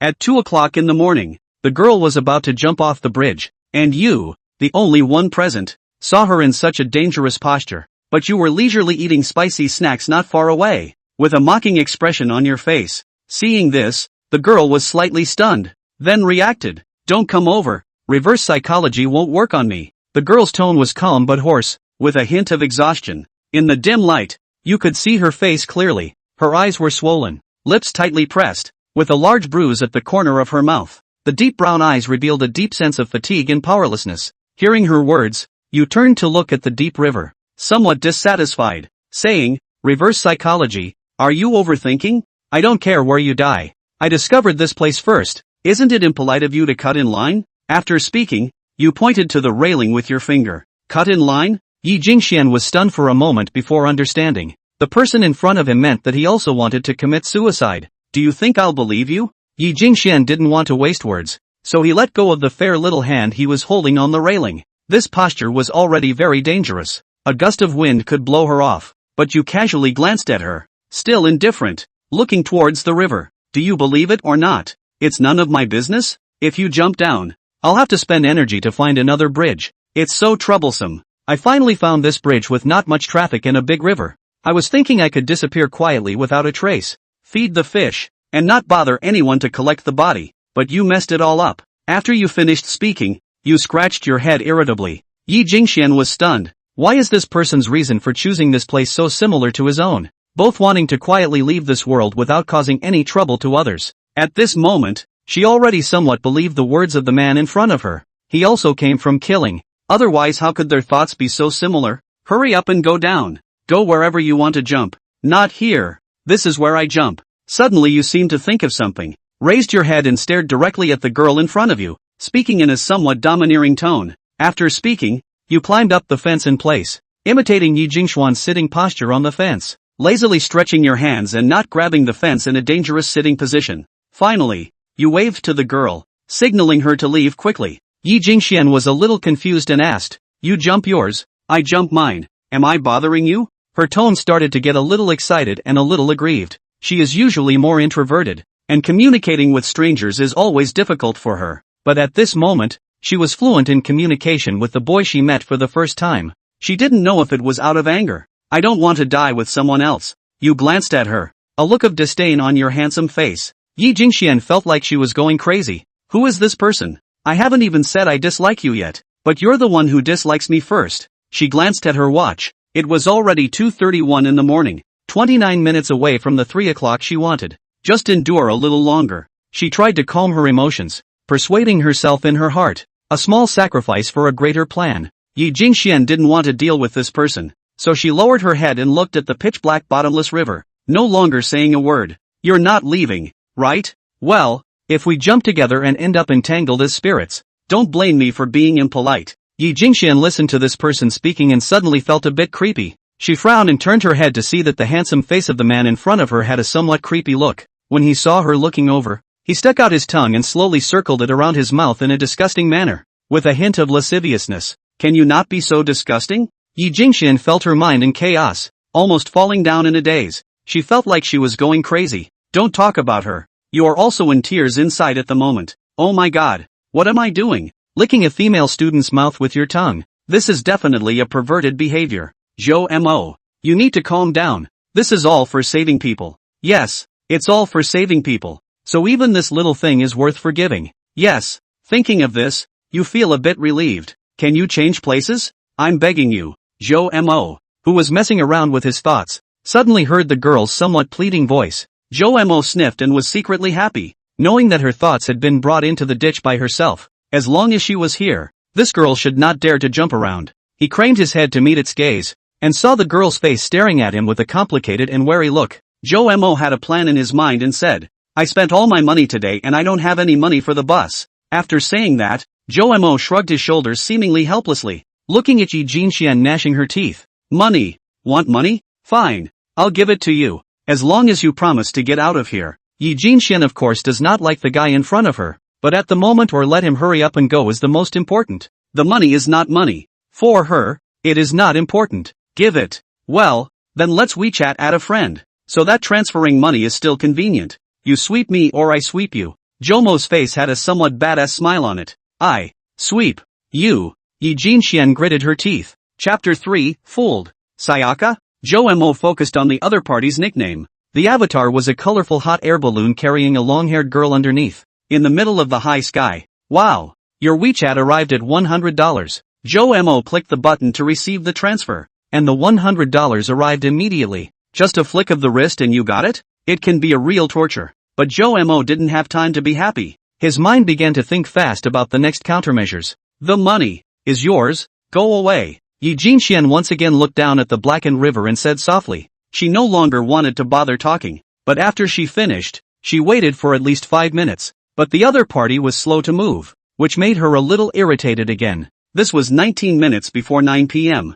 At 2 o'clock in the morning, the girl was about to jump off the bridge, and you, the only one present, saw her in such a dangerous posture, but you were leisurely eating spicy snacks not far away, with a mocking expression on your face. Seeing this, the girl was slightly stunned, then reacted, "Don't come over, reverse psychology won't work on me." The girl's tone was calm but hoarse, with a hint of exhaustion. In the dim light, you could see her face clearly. Her eyes were swollen, lips tightly pressed, with a large bruise at the corner of her mouth. The deep brown eyes revealed a deep sense of fatigue and powerlessness. Hearing her words, you turned to look at the deep river, somewhat dissatisfied, saying, "Reverse psychology, are you overthinking? I don't care where you die. I discovered this place first. Isn't it impolite of you to cut in line?" After speaking, you pointed to the railing with your finger. Cut in line? Yi Jingxian was stunned for a moment before understanding. The person in front of him meant that he also wanted to commit suicide. "Do you think I'll believe you?" Yi Jingxian didn't want to waste words, so he let go of the fair little hand he was holding on the railing. This posture was already very dangerous. A gust of wind could blow her off, but you casually glanced at her, still indifferent, looking towards the river. "Do you believe it or not? It's none of my business. If you jump down, I'll have to spend energy to find another bridge. It's so troublesome. I finally found this bridge with not much traffic and a big river. I was thinking I could disappear quietly without a trace, feed the fish, and not bother anyone to collect the body, but you messed it all up." After you finished speaking, you scratched your head irritably. Yi Jingxian was stunned. Why is this person's reason for choosing this place so similar to his own? Both wanting to quietly leave this world without causing any trouble to others. At this moment, she already somewhat believed the words of the man in front of her. He also came from killing. Otherwise, how could their thoughts be so similar? "Hurry up and go down. Go wherever you want to jump. Not here. This is where I jump." Suddenly you seemed to think of something, raised your head and stared directly at the girl in front of you, speaking in a somewhat domineering tone. After speaking, you climbed up the fence in place, imitating Yi Jingxuan's sitting posture on the fence, lazily stretching your hands and not grabbing the fence in a dangerous sitting position. Finally, you waved to the girl, signaling her to leave quickly. Yi Jingxian was a little confused and asked, "You jump yours, I jump mine. Am I bothering you?" Her tone started to get a little excited and a little aggrieved. She is usually more introverted, and communicating with strangers is always difficult for her. But at this moment, she was fluent in communication with the boy she met for the first time. She didn't know if it was out of anger. "I don't want to die with someone else." You glanced at her, a look of disdain on your handsome face. Yi Jingxian felt like she was going crazy. "Who is this person? I haven't even said I dislike you yet, but you're the one who dislikes me first." She glanced at her watch. It was already 2:31 in the morning, 29 minutes away from the 3 o'clock she wanted. Just endure a little longer. She tried to calm her emotions, persuading herself in her heart. A small sacrifice for a greater plan. Yi Jingxian didn't want to deal with this person, so she lowered her head and looked at the pitch-black bottomless river, no longer saying a word. "You're not leaving, right? Well, if we jump together and end up entangled as spirits, don't blame me for being impolite." Yi Jingxian listened to this person speaking and suddenly felt a bit creepy. She frowned and turned her head to see that the handsome face of the man in front of her had a somewhat creepy look. When he saw her looking over, he stuck out his tongue and slowly circled it around his mouth in a disgusting manner, with a hint of lasciviousness. "Can you not be so disgusting?" Yi Jingxian felt her mind in chaos, almost falling down in a daze. She felt like she was going crazy. "Don't talk about her. You are also in tears inside at the moment." "Oh my god, what am I doing? Licking a female student's mouth with your tongue. This is definitely a perverted behavior. Zhou Mo. You need to calm down. This is all for saving people." "Yes, it's all for saving people. So even this little thing is worth forgiving." "Yes." Thinking of this, you feel a bit relieved. "Can you change places? I'm begging you." Zhou Mo, who was messing around with his thoughts, suddenly heard the girl's somewhat pleading voice. Zhou Mo sniffed and was secretly happy, knowing that her thoughts had been brought into the ditch by herself. As long as she was here, this girl should not dare to jump around. He craned his head to meet its gaze, and saw the girl's face staring at him with a complicated and wary look. Zhou Mo had a plan in his mind and said, "I spent all my money today and I don't have any money for the bus." After saying that, Zhou Mo shrugged his shoulders seemingly helplessly, looking at Yi Jingxian gnashing her teeth. "Money? Want money? Fine. I'll give it to you, as long as you promise to get out of here." Yi Jingxian of course does not like the guy in front of her, but at the moment or let him hurry up and go is the most important. The money is not money. For her, it is not important. Give it. Well, then let's WeChat add a friend, so that transferring money is still convenient. You sweep me or I sweep you. Jomo's face had a somewhat badass smile on it. I sweep you. Yi Jinxian gritted her teeth. Chapter 3, Fooled. Sayaka? Jomo focused on the other party's nickname. The avatar was a colorful hot air balloon carrying a long-haired girl underneath. In the middle of the high sky. Wow. Your WeChat arrived at $100. Jomo clicked the button to receive the transfer. And the $100 arrived immediately. Just a flick of the wrist and you got it? It can be a real torture. But Jomo didn't have time to be happy. His mind began to think fast about the next countermeasures. The money is yours. Go away. Yi Jinxian once again looked down at the blackened river and said softly. She no longer wanted to bother talking. But after she finished, she waited for at least 5 minutes. But the other party was slow to move, which made her a little irritated again. This was 19 minutes before 9 p.m.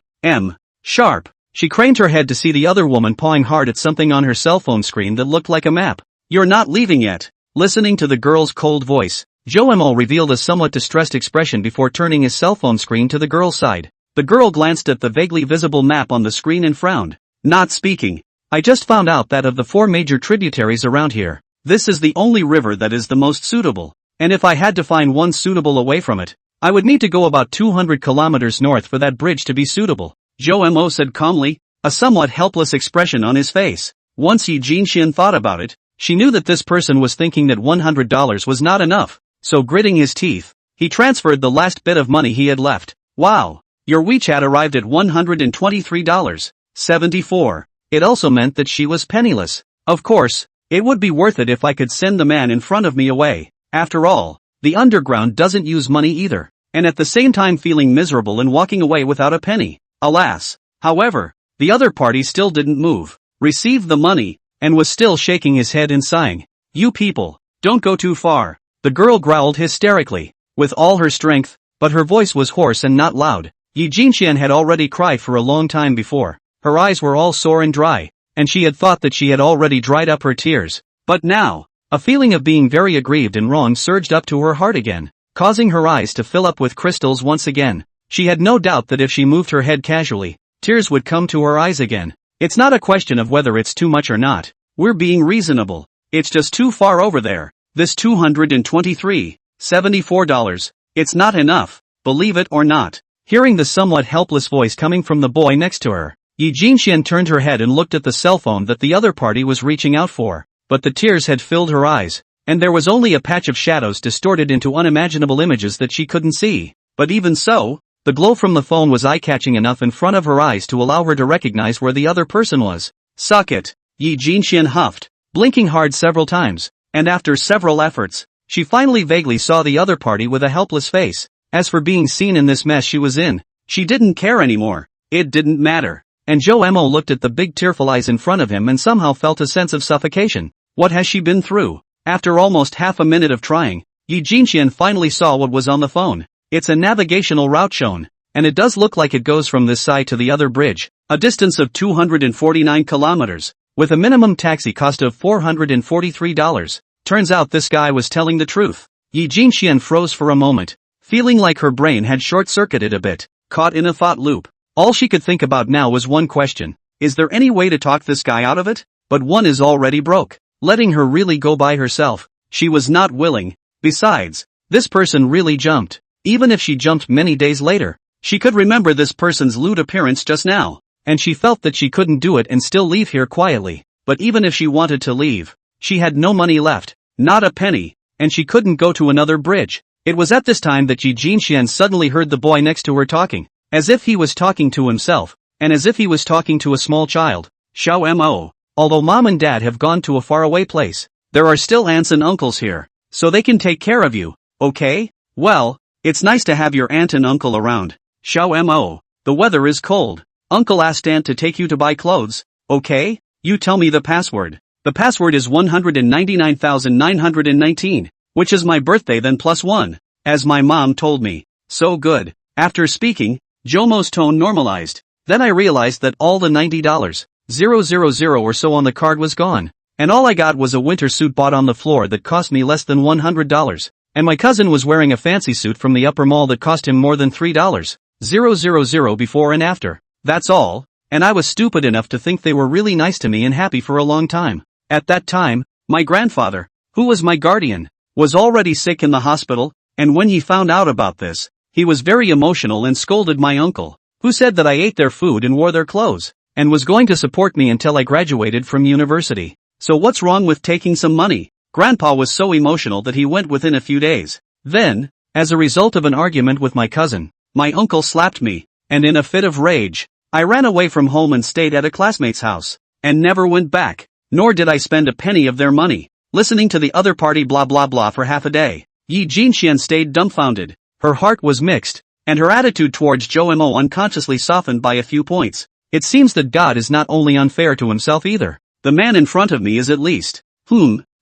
Sharp. She craned her head to see the other woman pawing hard at something on her cell phone screen that looked like a map. You're not leaving yet. Listening to the girl's cold voice, Jomo revealed a somewhat distressed expression before turning his cell phone screen to the girl's side. The girl glanced at the vaguely visible map on the screen and frowned. Not speaking. I just found out that of the 4 major tributaries around here, this is the only river that is the most suitable. And if I had to find one suitable away from it, I would need to go about 200 kilometers north for that bridge to be suitable. Jomo said calmly, a somewhat helpless expression on his face. Once Yi Jinxian thought about it, she knew that this person was thinking that $100 was not enough, so gritting his teeth, he transferred the last bit of money he had left. Wow. Your WeChat arrived at $123.74. It also meant that she was penniless. Of course, it would be worth it if I could send the man in front of me away. After all, the underground doesn't use money either. And at the same time feeling miserable and walking away without a penny. Alas. However, the other party still didn't move, received the money, and was still shaking his head and sighing. You people, don't go too far. The girl growled hysterically, with all her strength, but her voice was hoarse and not loud. Yi Jinxian had already cried for a long time before. Her eyes were all sore and dry, and she had thought that she had already dried up her tears. But now, a feeling of being very aggrieved and wrong surged up to her heart again, causing her eyes to fill up with crystals once again. She had no doubt that if she moved her head casually, tears would come to her eyes again. It's not a question of whether it's too much or not. We're being reasonable. It's just too far over there. This $223.74. It's not enough, believe it or not. Hearing the somewhat helpless voice coming from the boy next to her, Yi Jinxian turned her head and looked at the cell phone that the other party was reaching out for. But the tears had filled her eyes, and there was only a patch of shadows distorted into unimaginable images that she couldn't see. But even so, the glow from the phone was eye-catching enough in front of her eyes to allow her to recognize where the other person was. Suck it, Yi Jinxian huffed, blinking hard several times, and after several efforts, she finally vaguely saw the other party with a helpless face. As for being seen in this mess she was in, she didn't care anymore. It didn't matter. And Jomo looked at the big tearful eyes in front of him and somehow felt a sense of suffocation. What has she been through? After almost half a minute of trying, Yi Jinxian finally saw what was on the phone. It's a navigational route shown, and it does look like it goes from this side to the other bridge, a distance of 249 kilometers, with a minimum taxi cost of $443. Turns out this guy was telling the truth. Yi Jinxian froze for a moment, feeling like her brain had short-circuited a bit, caught in a thought loop. All she could think about now was one question. Is there any way to talk this guy out of it? But one is already broke. Letting her really go by herself, she was not willing. Besides, this person really jumped. Even if she jumped many days later, she could remember this person's lewd appearance just now, and she felt that she couldn't do it and still leave here quietly. But even if she wanted to leave, she had no money left, not a penny, and she couldn't go to another bridge. It was at this time that Yi Jinxian suddenly heard the boy next to her talking, as if he was talking to himself, and as if he was talking to a small child. Xiao Mo. Although mom and dad have gone to a faraway place, there are still aunts and uncles here, so they can take care of you, okay? Well, it's nice to have your aunt and uncle around. Xiao Mo. The weather is cold. Uncle asked aunt to take you to buy clothes, okay? You tell me the password. The password is 199,919. Which is my birthday then plus 1, as my mom told me. So good. After speaking, Jomo's tone normalized. Then I realized that all the $90,000 or so on the card was gone. And all I got was a winter suit bought on the floor that cost me less than $100. And my cousin was wearing a fancy suit from the upper mall that cost him more than $3,000 before and after. That's all. And I was stupid enough to think they were really nice to me and happy for a long time. At that time, my grandfather, who was my guardian, was already sick in the hospital, and when he found out about this, he was very emotional and scolded my uncle, who said that I ate their food and wore their clothes, and was going to support me until I graduated from university. So what's wrong with taking some money? Grandpa was so emotional that he went within a few days. Then, as a result of an argument with my cousin, my uncle slapped me, and in a fit of rage, I ran away from home and stayed at a classmate's house, and never went back, nor did I spend a penny of their money, listening to the other party blah blah blah for half a day. Yi Jinxian stayed dumbfounded. Her heart was mixed, and her attitude towards Zhou Mo unconsciously softened by a few points. It seems that God is not only unfair to himself either. The man in front of me is at least.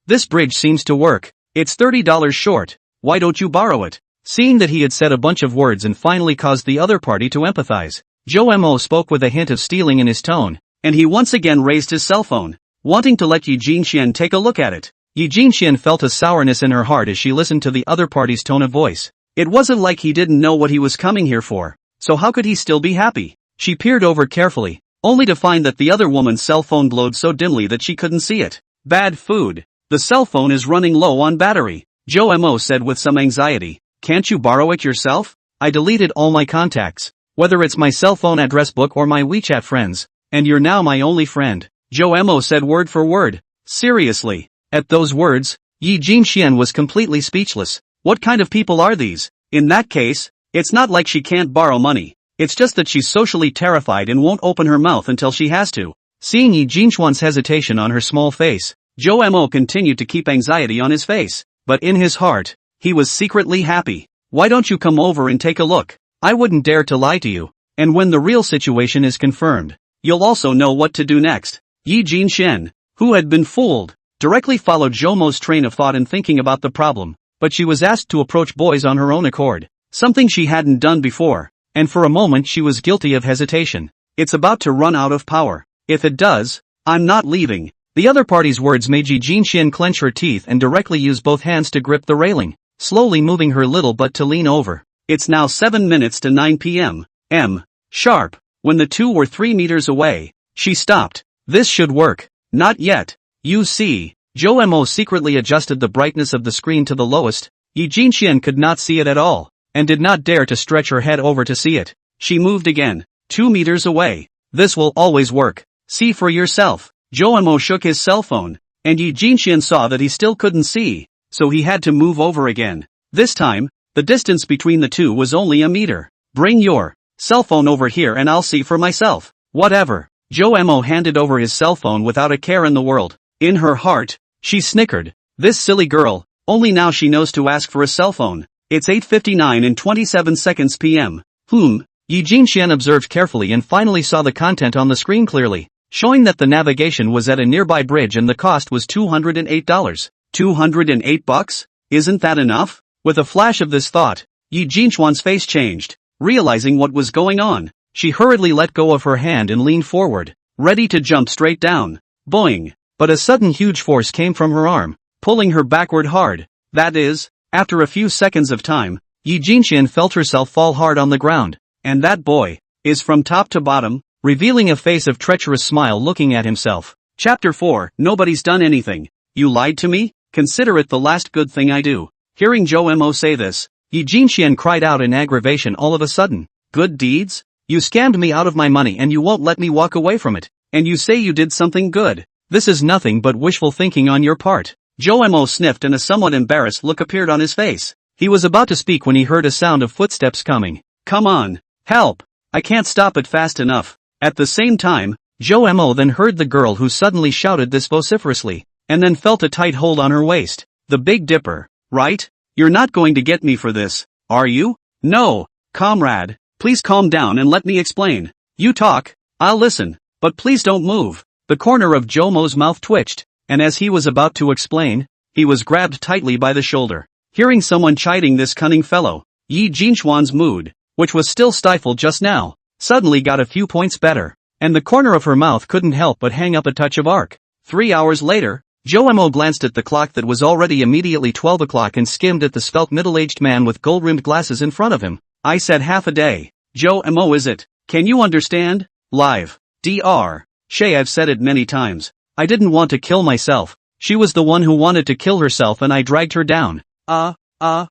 This bridge seems to work. It's $30 short. Why don't you borrow it? Seeing that he had said a bunch of words and finally caused the other party to empathize, Zhou Mo spoke with a hint of stealing in his tone, and he once again raised his cell phone, wanting to let Yi Jinxian take a look at it. Yi Jinxian felt a sourness in her heart as she listened to the other party's tone of voice. It wasn't like he didn't know what he was coming here for, so how could he still be happy? She peered over carefully, only to find that the other woman's cell phone glowed so dimly that she couldn't see it. Bad food. The cell phone is running low on battery, Zhou Mo said with some anxiety. Can't you borrow it yourself? I deleted all my contacts, whether it's my cell phone address book or my WeChat friends, and you're now my only friend, Zhou Mo said word for word. Seriously? At those words, Yi Jinxian was completely speechless. What kind of people are these? In that case, it's not like she can't borrow money. It's just that she's socially terrified and won't open her mouth until she has to. Seeing Yi Jinxian's hesitation on her small face, Zhou Mo continued to keep anxiety on his face, but in his heart, he was secretly happy. Why don't you come over and take a look? I wouldn't dare to lie to you, and when the real situation is confirmed, you'll also know what to do next. Yi Jinxian, who had been fooled, directly followed Zhou Mo's train of thought in thinking about the problem, but she was asked to approach boys on her own accord, something she hadn't done before, and for a moment she was guilty of hesitation. It's about to run out of power. If it does, I'm not leaving. The other party's words made Yi Jinxian clench her teeth and directly use both hands to grip the railing, slowly moving her little butt to lean over. It's now 7 minutes to 9 p.m. Sharp. When the two were 3 meters away, she stopped. This should work. Not yet. You see, Zhou Mo secretly adjusted the brightness of the screen to the lowest. Yi Jinxian could not see it at all, and did not dare to stretch her head over to see it. She moved again. 2 meters away. This will always work. See for yourself. Zhou Mo shook his cell phone, and Yi Jinxian saw that he still couldn't see, so he had to move over again. This time, the distance between the two was only a meter. Bring your cell phone over here and I'll see for myself. Whatever. Zhou Mo handed over his cell phone without a care in the world. In her heart, she snickered. This silly girl, only now she knows to ask for a cell phone. It's 8:59 and 27 seconds p.m. Yi Jinxian observed carefully and finally saw the content on the screen clearly, showing that the navigation was at a nearby bridge and the cost was $208. $208? Isn't that enough? With a flash of this thought, Yi Jinxian's face changed. Realizing what was going on, she hurriedly let go of her hand and leaned forward, ready to jump straight down. Boing! But a sudden huge force came from her arm, pulling her backward hard. That is, after a few seconds of time, Yi Jinxian felt herself fall hard on the ground. And that boy is from top to bottom, revealing a face of treacherous smile looking at himself. Chapter 4. Nobody's done anything. You lied to me? Consider it the last good thing I do. Hearing Zhou Mo say this, Yi Jinxian cried out in aggravation all of a sudden. Good deeds? You scammed me out of my money and you won't let me walk away from it. And you say you did something good. This is nothing but wishful thinking on your part. Zhou Mo sniffed and a somewhat embarrassed look appeared on his face. He was about to speak when he heard a sound of footsteps coming. Come on. Help. I can't stop it fast enough. At the same time, Zhou Mo then heard the girl who suddenly shouted this vociferously, and then felt a tight hold on her waist. The Big Dipper, right? You're not going to get me for this, are you? No, comrade, please calm down and let me explain. You talk, I'll listen, but please don't move. The corner of Zhou Mo's mouth twitched, and as he was about to explain, he was grabbed tightly by the shoulder. Hearing someone chiding this cunning fellow, Yi Jinxian's mood, which was still stifled just now, suddenly got a few points better, and the corner of her mouth couldn't help but hang up a touch of arc. 3 hours later, Zhou Mo glanced at the clock that was already immediately 12 o'clock and skimmed at the svelte middle-aged man with gold-rimmed glasses in front of him. I said half a day. Zhou Mo is it? Can you understand? Live. Dr. Shay, I've said it many times. I didn't want to kill myself. She was the one who wanted to kill herself and I dragged her down. I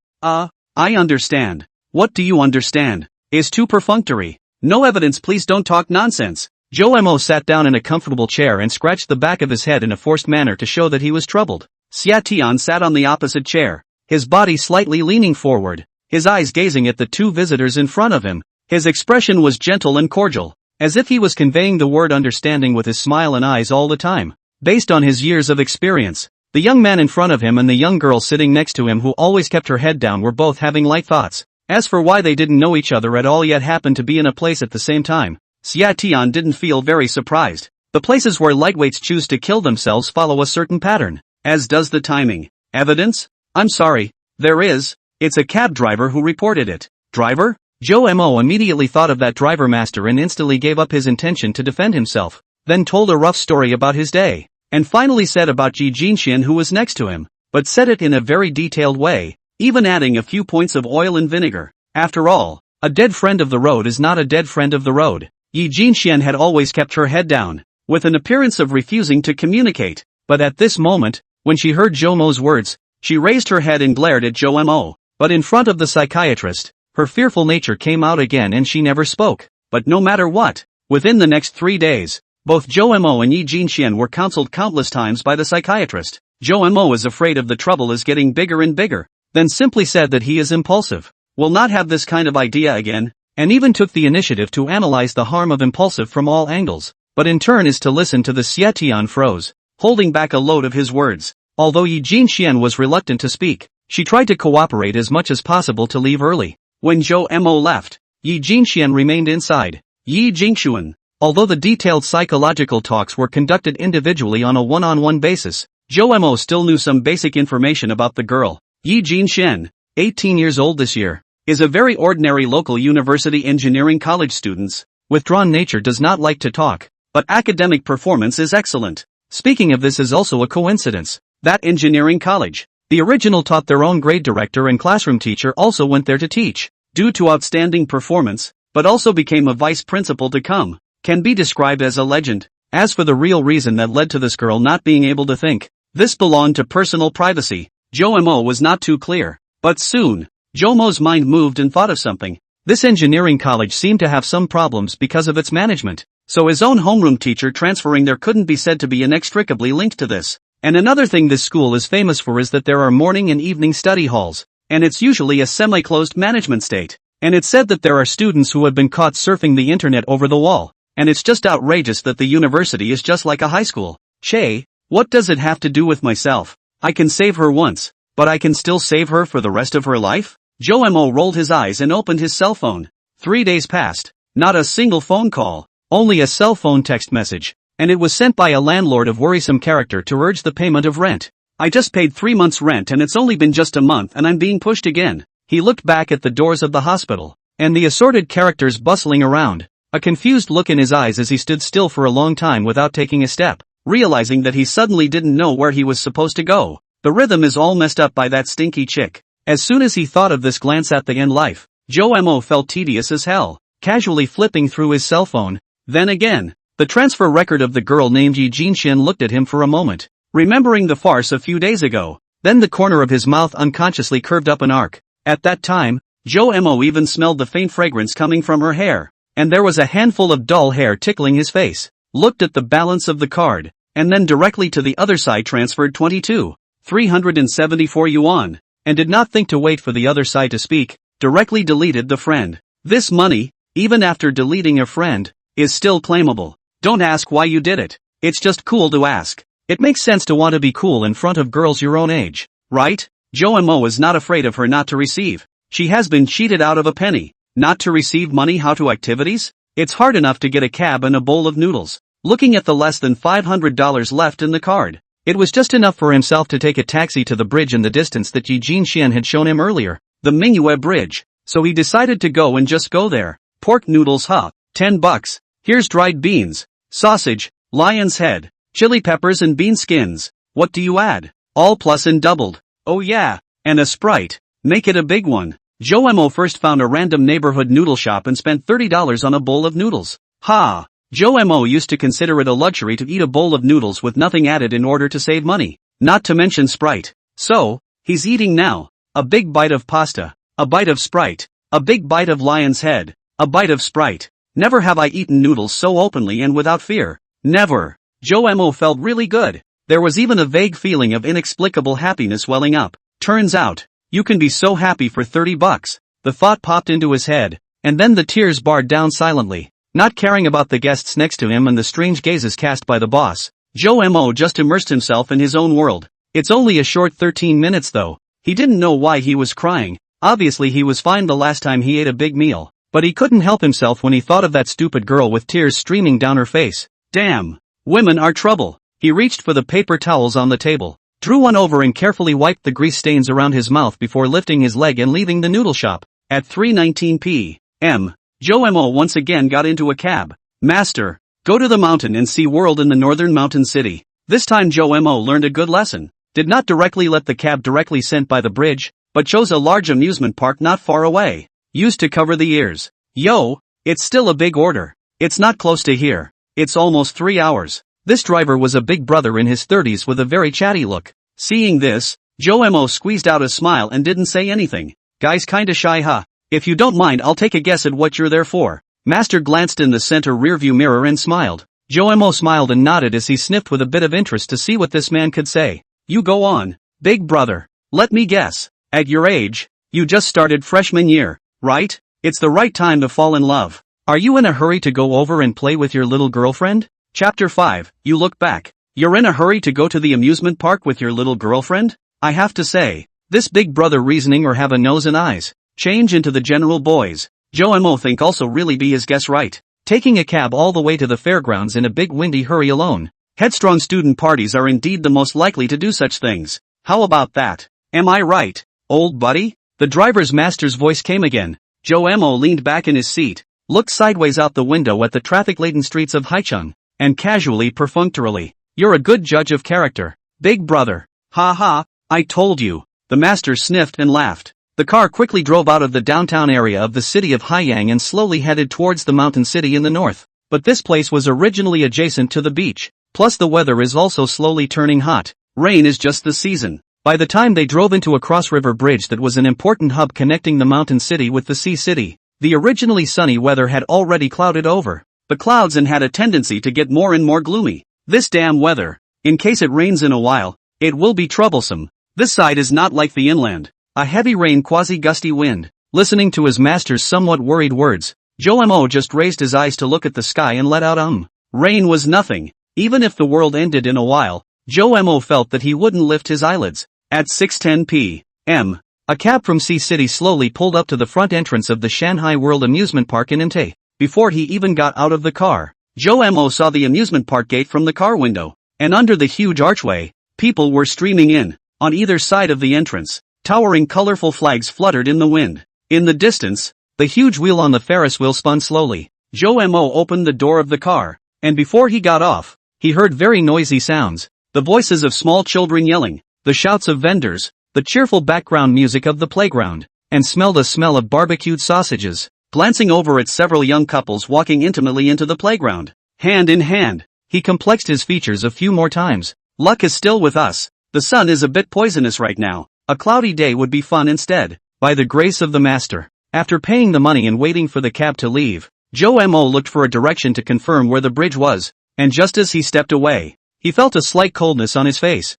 understand. What do you understand? Is too perfunctory. No evidence, please don't talk nonsense. Joe sat down in a comfortable chair and scratched the back of his head in a forced manner to show that he was troubled. Xiatian sat on the opposite chair, his body slightly leaning forward, his eyes gazing at the two visitors in front of him. His expression was gentle and cordial, as if he was conveying the word understanding with his smile and eyes all the time. Based on his years of experience, the young man in front of him and the young girl sitting next to him who always kept her head down were both having light thoughts. As for why they didn't know each other at all yet happened to be in a place at the same time, Xiatian didn't feel very surprised. The places where lightweights choose to kill themselves follow a certain pattern, as does the timing. Evidence? I'm sorry, there is. It's a cab driver who reported it. Driver? Joe immediately thought of that driver master and instantly gave up his intention to defend himself, then told a rough story about his day, and finally said about Ji Jinxian who was next to him, but said it in a very detailed way, even adding a few points of oil and vinegar. After all, a dead friend of the road is not a dead friend of the road. Yi Jinxian had always kept her head down, with an appearance of refusing to communicate, but at this moment, when she heard Joe's words, she raised her head and glared at Joe. But in front of the psychiatrist, her fearful nature came out again and she never spoke. But no matter what, within the next 3 days, both Joe and Yi Jinxian were counseled countless times by the psychiatrist. Joe is afraid of the trouble is getting bigger and bigger, then simply said that he is impulsive, will not have this kind of idea again, and even took the initiative to analyze the harm of impulsive from all angles, but in turn is to listen to the Xiatian froze, holding back a load of his words. Although Yi Jinxian was reluctant to speak, she tried to cooperate as much as possible to leave early. When Joe left, Yi Jinxian remained inside. Yi Jinxian. Although the detailed psychological talks were conducted individually on a one-on-one basis, Joe still knew some basic information about the girl. Yi Jinxian, 18 years old this year, is a very ordinary local university engineering college student. Withdrawn nature does not like to talk, but academic performance is excellent. Speaking of this is also a coincidence. That engineering college, the original taught their own grade director and classroom teacher also went there to teach, due to outstanding performance, but also became a vice principal to come, can be described as a legend. As for the real reason that led to this girl not being able to think, this belonged to personal privacy. Joe was not too clear, but soon, Joe's mind moved and thought of something. This engineering college seemed to have some problems because of its management, so his own homeroom teacher transferring there couldn't be said to be inextricably linked to this. And another thing this school is famous for is that there are morning and evening study halls, and it's usually a semi-closed management state. And it's said that there are students who have been caught surfing the internet over the wall, and it's just outrageous that the university is just like a high school. Che, what does it have to do with myself? I can save her once, but I can still save her for the rest of her life? Joe rolled his eyes and opened his cell phone. 3 days passed, not a single phone call, only a cell phone text message, and it was sent by a landlord of worrisome character to urge the payment of rent. I just paid 3 months' rent and it's only been just a month and I'm being pushed again. He looked back at the doors of the hospital, and the assorted characters bustling around, a confused look in his eyes as he stood still for a long time without taking a step, realizing that he suddenly didn't know where he was supposed to go. The rhythm is all messed up by that stinky chick. As soon as he thought of this glance at the end life, Joe felt tedious as hell, casually flipping through his cell phone. Then again, the transfer record of the girl named Yi Jinxian looked at him for a moment, remembering the farce a few days ago. Then the corner of his mouth unconsciously curved up an arc. At that time, Joe even smelled the faint fragrance coming from her hair, and there was a handful of dull hair tickling his face. Looked at the balance of the card, and then directly to the other side transferred 374 yuan, and did not think to wait for the other side to speak, directly deleted the friend. This money, even after deleting a friend, is still claimable. Don't ask why you did it. It's just cool to ask. It makes sense to want to be cool in front of girls your own age, right? Joe is not afraid of her not to receive. She has been cheated out of a penny. Not to receive money, how to activities? It's hard enough to get a cab and a bowl of noodles. Looking at the less than $500 left in the card, it was just enough for himself to take a taxi to the bridge in the distance that Yi Jinxian had shown him earlier, the Manhwa bridge. So he decided to go and just go there. Pork noodles, huh? $10. Here's dried beans, sausage, lion's head, chili peppers and bean skins. What do you add? All plus and doubled. Oh yeah, and a Sprite. Make it a big one. Joe first found a random neighborhood noodle shop and spent $30 on a bowl of noodles. Ha! Joe used to consider it a luxury to eat a bowl of noodles with nothing added in order to save money. not to mention Sprite. So, he's eating now. A big bite of pasta, a bite of Sprite, a big bite of lion's head, a bite of Sprite. Never have I eaten noodles so openly and without fear. Never. Joe felt really good. There was even a vague feeling of inexplicable happiness welling up. Turns out, you can be so happy for $30. The thought popped into his head, and then the tears barred down silently. Not caring about the guests next to him and the strange gazes cast by the boss, Joe just immersed himself in his own world. It's only a short 13 minutes though. He didn't know why he was crying. Obviously he was fine the last time he ate a big meal, but he couldn't help himself when he thought of that stupid girl with tears streaming down her face. Damn. Women are trouble. He reached for the paper towels on the table, drew one over and carefully wiped the grease stains around his mouth before lifting his leg and leaving the noodle shop. At 3:19 p.m., Joe once again got into a cab. Master, go to the mountain and see world in the northern mountain city. This time Joe learned a good lesson. Did not directly let the cab directly sent by the bridge, but chose a large amusement park not far away. Used to cover the ears. Yo, it's still a big order. It's not close to here. It's almost 3 hours. This driver was a big brother in his 30s with a very chatty look. Seeing this, Joe squeezed out a smile and didn't say anything. Guy's kinda shy, huh? If you don't mind, I'll take a guess at what you're there for. Master glanced in the center rearview mirror and smiled. Joe smiled and nodded as he sniffed with a bit of interest to see what this man could say. You go on, big brother. Let me guess. At your age, you just started freshman year, right? It's the right time to fall in love. Are you in a hurry to go over and play with your little girlfriend? Chapter 5, you look back. You're in a hurry to go to the amusement park with your little girlfriend? I have to say, this big brother reasoning or have a nose and eyes. Change into the general boys. Joe think also really be his guess right. Taking a cab all the way to the fairgrounds in a big windy hurry alone. Headstrong student parties are indeed the most likely to do such things. How about that? Am I right, old buddy? The driver's master's voice came again. Joe leaned back in his seat, looked sideways out the window at the traffic-laden streets of Haicheng, and casually perfunctorily, you're a good judge of character, big brother. Ha ha, I told you. The master sniffed and laughed. The car quickly drove out of the downtown area of the city of Haiyang and slowly headed towards the mountain city in the north. But this place was originally adjacent to the beach. Plus the weather is also slowly turning hot. Rain is just the season. By the time they drove into a cross-river bridge that was an important hub connecting the mountain city with the sea city, the originally sunny weather had already clouded over the clouds and had a tendency to get more and more gloomy. This damn weather. In case it rains in a while, it will be troublesome. This side is not like the inland. A heavy rain, quasi-gusty wind. Listening to his master's somewhat worried words, Joe just raised his eyes to look at the sky and let out Rain was nothing. Even if the world ended in a while, Joe felt that he wouldn't lift his eyelids. At 6:10 p.m., a cab from Sea City slowly pulled up to the front entrance of the Shanghai World Amusement Park in Entei. Before he even got out of the car, Joe saw the amusement park gate from the car window, and under the huge archway, people were streaming in. On either side of the entrance, towering colorful flags fluttered in the wind. In the distance, the huge wheel on the Ferris wheel spun slowly. Joe opened the door of the car, and before he got off, he heard very noisy sounds, the voices of small children yelling, the shouts of vendors, the cheerful background music of the playground, and smelled a smell of barbecued sausages. Glancing over at several young couples walking intimately into the playground, hand in hand, he complexed his features a few more times. Luck is still with us. The sun is a bit poisonous right now. A cloudy day would be fun instead. By the grace of the master. After paying the money and waiting for the cab to leave, Joe looked for a direction to confirm where the bridge was, and just as he stepped away, he felt a slight coldness on his face.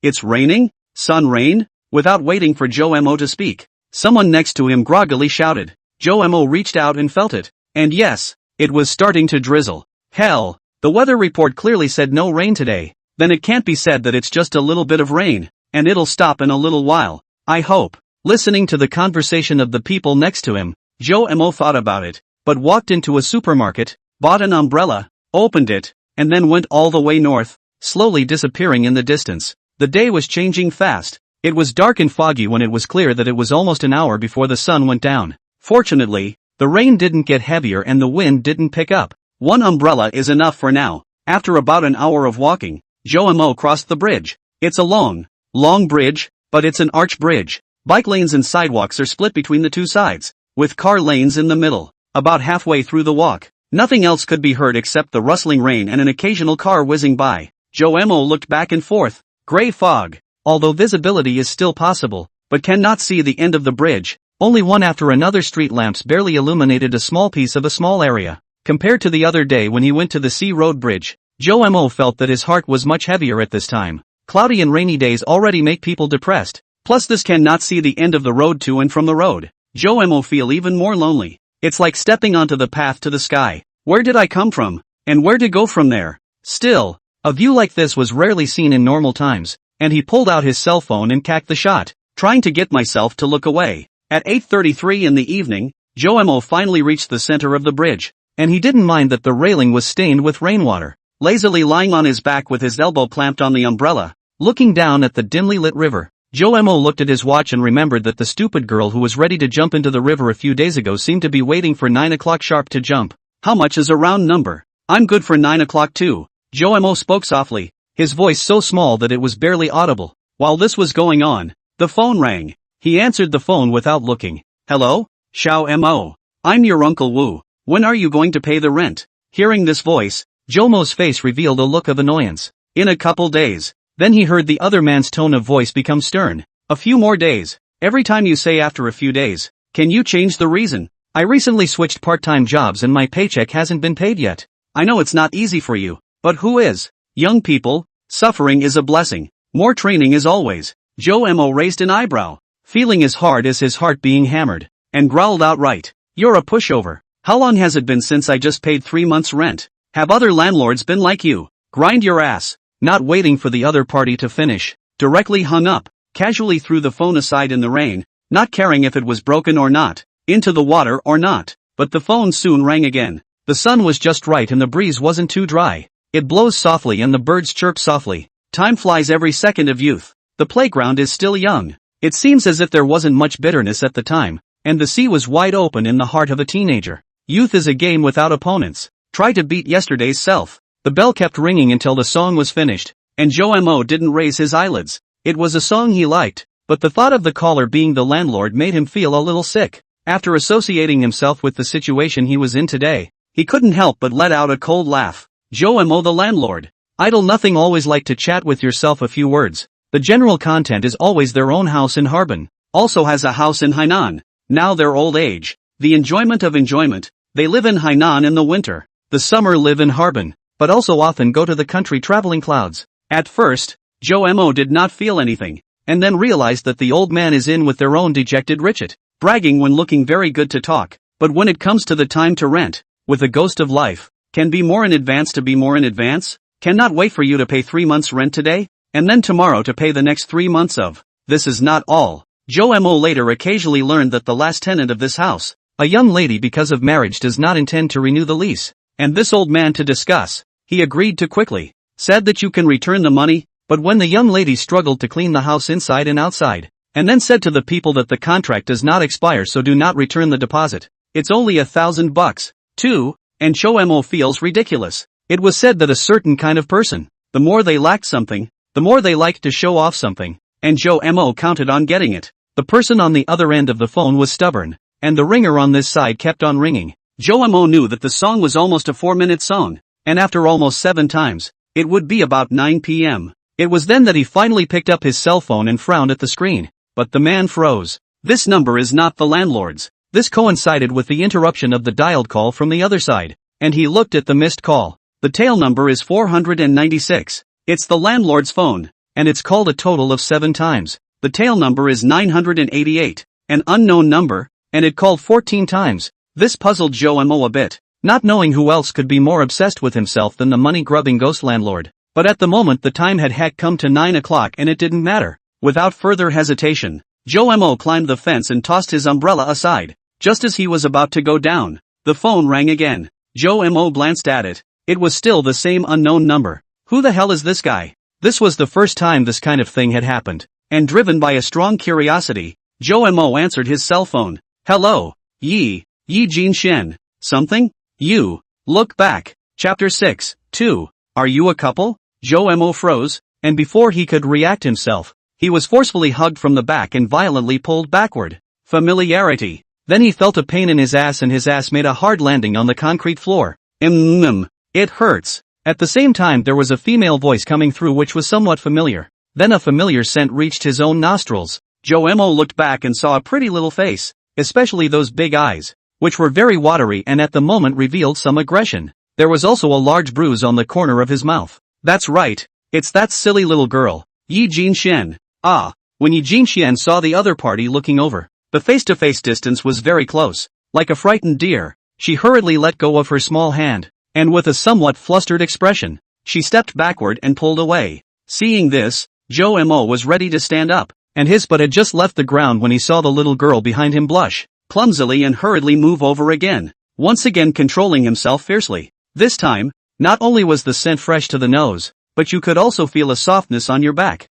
It's raining? Sun rain? Without waiting for Joe to speak, someone next to him groggily shouted. Joe reached out and felt it. And yes, it was starting to drizzle. Hell, the weather report clearly said no rain today. Then it can't be said that it's just a little bit of rain, and it'll stop in a little while. I hope. Listening to the conversation of the people next to him, Joe thought about it, but walked into a supermarket, bought an umbrella, opened it, and then went all the way north, slowly disappearing in the distance. The day was changing fast. It was dark and foggy when it was clear that it was almost an hour before the sun went down. Fortunately, the rain didn't get heavier and the wind didn't pick up. One umbrella is enough for now. After about an hour of walking, Joe crossed the bridge. It's a long bridge, but it's an arch bridge. Bike lanes and sidewalks are split between the two sides, with car lanes in the middle. About halfway through the walk, nothing else could be heard except the rustling rain and an occasional car whizzing by. Joe looked back and forth, Gray fog. Although visibility is still possible, but cannot see the end of the bridge, only one after another street lamps barely illuminated a small piece of a small area. Compared to the other day when he went to the Sea Road Bridge, Joe Mo felt that his heart was much heavier at this time. Cloudy and rainy days already make people depressed, plus this cannot see the end of the road to and from the road. Joe Mo feel even more lonely. It's like stepping onto the path to the sky. Where did I come from? And where to go from there? Still, a view like this was rarely seen in normal times, and he pulled out his cell phone and cacked the shot, trying to get myself to look away. At 8:33 in the evening, Joe Mo finally reached the center of the bridge, and he didn't mind that the railing was stained with rainwater. Lazily lying on his back with his elbow clamped on the umbrella, looking down at the dimly lit river, Joe Mo looked at his watch and remembered that the stupid girl who was ready to jump into the river a few days ago seemed to be waiting for 9 o'clock sharp to jump. How much is a round number? I'm good for 9 o'clock too. Joe Mo spoke softly, his voice so small that it was barely audible. While this was going on, the phone rang. He answered the phone without looking. Hello? Xiao Mo. I'm your Uncle Wu. When are you going to pay the rent? Hearing this voice, Joe Mo's face revealed a look of annoyance. In a couple days. Then he heard the other man's tone of voice become stern. A few more days. Every time you say after a few days, can you change the reason? I recently switched part-time jobs and my paycheck hasn't been paid yet. I know it's not easy for you, but who is? Young people, suffering is a blessing. More training is always. Joe Mo raised an eyebrow, feeling as hard as his heart being hammered, and growled outright. You're a pushover. How long has it been since I just paid 3 months rent? Have other landlords been like you? Grind your ass. Not waiting for the other party to finish, directly hung up, casually threw the phone aside in the rain, not caring if it was broken or not, into the water or not. But the phone soon rang again. The sun was just right and the breeze wasn't too dry. It blows softly and the birds chirp softly. Time flies every second of youth. The playground is still young. It seems as if there wasn't much bitterness at the time, and the sea was wide open in the heart of a teenager. Youth is a game without opponents. Try to beat yesterday's self. The bell kept ringing until the song was finished, and Joe Mo didn't raise his eyelids. It was a song he liked, but the thought of the caller being the landlord made him feel a little sick. After associating himself with the situation he was in today, he couldn't help but let out a cold laugh. Joe Mo the landlord. Idle nothing always like to chat with yourself a few words. The general content is always their own house in Harbin. Also has a house in Hainan. Now their old age. The enjoyment of enjoyment. They live in Hainan in the winter. The summer live in Harbin, but also often go to the country traveling clouds. At first, Joe Mo did not feel anything, and then realized that the old man is in with their own dejected Richet, bragging when looking very good to talk, but when it comes to the time to rent, with the ghost of life, can be more in advance to be more in advance? Cannot wait for you to pay 3 months rent today, and then tomorrow to pay the next 3 months of. This is not all. Joe Mo later occasionally learned that the last tenant of this house, a young lady because of marriage does not intend to renew the lease, and this old man to discuss. He agreed to quickly, said that you can return the money, but when the young lady struggled to clean the house inside and outside, and then said to the people that the contract does not expire so do not return the deposit, it's only $1,000, too, and Joe Mo feels ridiculous. It was said that a certain kind of person, the more they lacked something, the more they liked to show off something, and Joe Mo counted on getting it. The person on the other end of the phone was stubborn, and the ringer on this side kept on ringing. Joe Mo knew that the song was almost a 4-minute song. And after almost 7 times, it would be about 9 p.m. It was then that he finally picked up his cell phone and frowned at the screen. But the man froze. This number is not the landlord's. This coincided with the interruption of the dialed call from the other side, and he looked at the missed call. The tail number is 496. It's the landlord's phone, and it's called a total of 7 times. The tail number is 988, an unknown number, and it called 14 times. This puzzled Joe Mo a bit, not knowing who else could be more obsessed with himself than the money-grubbing ghost landlord. But at the moment the time had come to 9 o'clock and it didn't matter. Without further hesitation, Joe Mo climbed the fence and tossed his umbrella aside. Just as he was about to go down, the phone rang again. Joe Mo glanced at it. It was still the same unknown number. Who the hell is this guy? This was the first time this kind of thing had happened, and driven by a strong curiosity, Joe Mo answered his cell phone. Hello, Yi Jin Shen. Something? You. Look back. Chapter 6, 2. Are you a couple? Joe Mo froze, and before he could react himself, he was forcefully hugged from the back and violently pulled backward. Familiarity. Then he felt a pain in his ass and his ass made a hard landing on the concrete floor. It hurts. At the same time there was a female voice coming through which was somewhat familiar. Then a familiar scent reached his own nostrils. Jo-mo looked back and saw a pretty little face, especially those big eyes, which were very watery and at the moment revealed some aggression. There was also a large bruise on the corner of his mouth. That's right, it's that silly little girl, Yi Jinxian. Ah, when Yi Jinxian saw the other party looking over, the face-to-face distance was very close. Like a frightened deer, she hurriedly let go of her small hand, and with a somewhat flustered expression, she stepped backward and pulled away. Seeing this, Jo-mo was ready to stand up, and his butt had just left the ground when he saw the little girl behind him blush, clumsily and hurriedly move over again, once again controlling himself fiercely. This time, not only was the scent fresh to the nose, but you could also feel a softness on your back.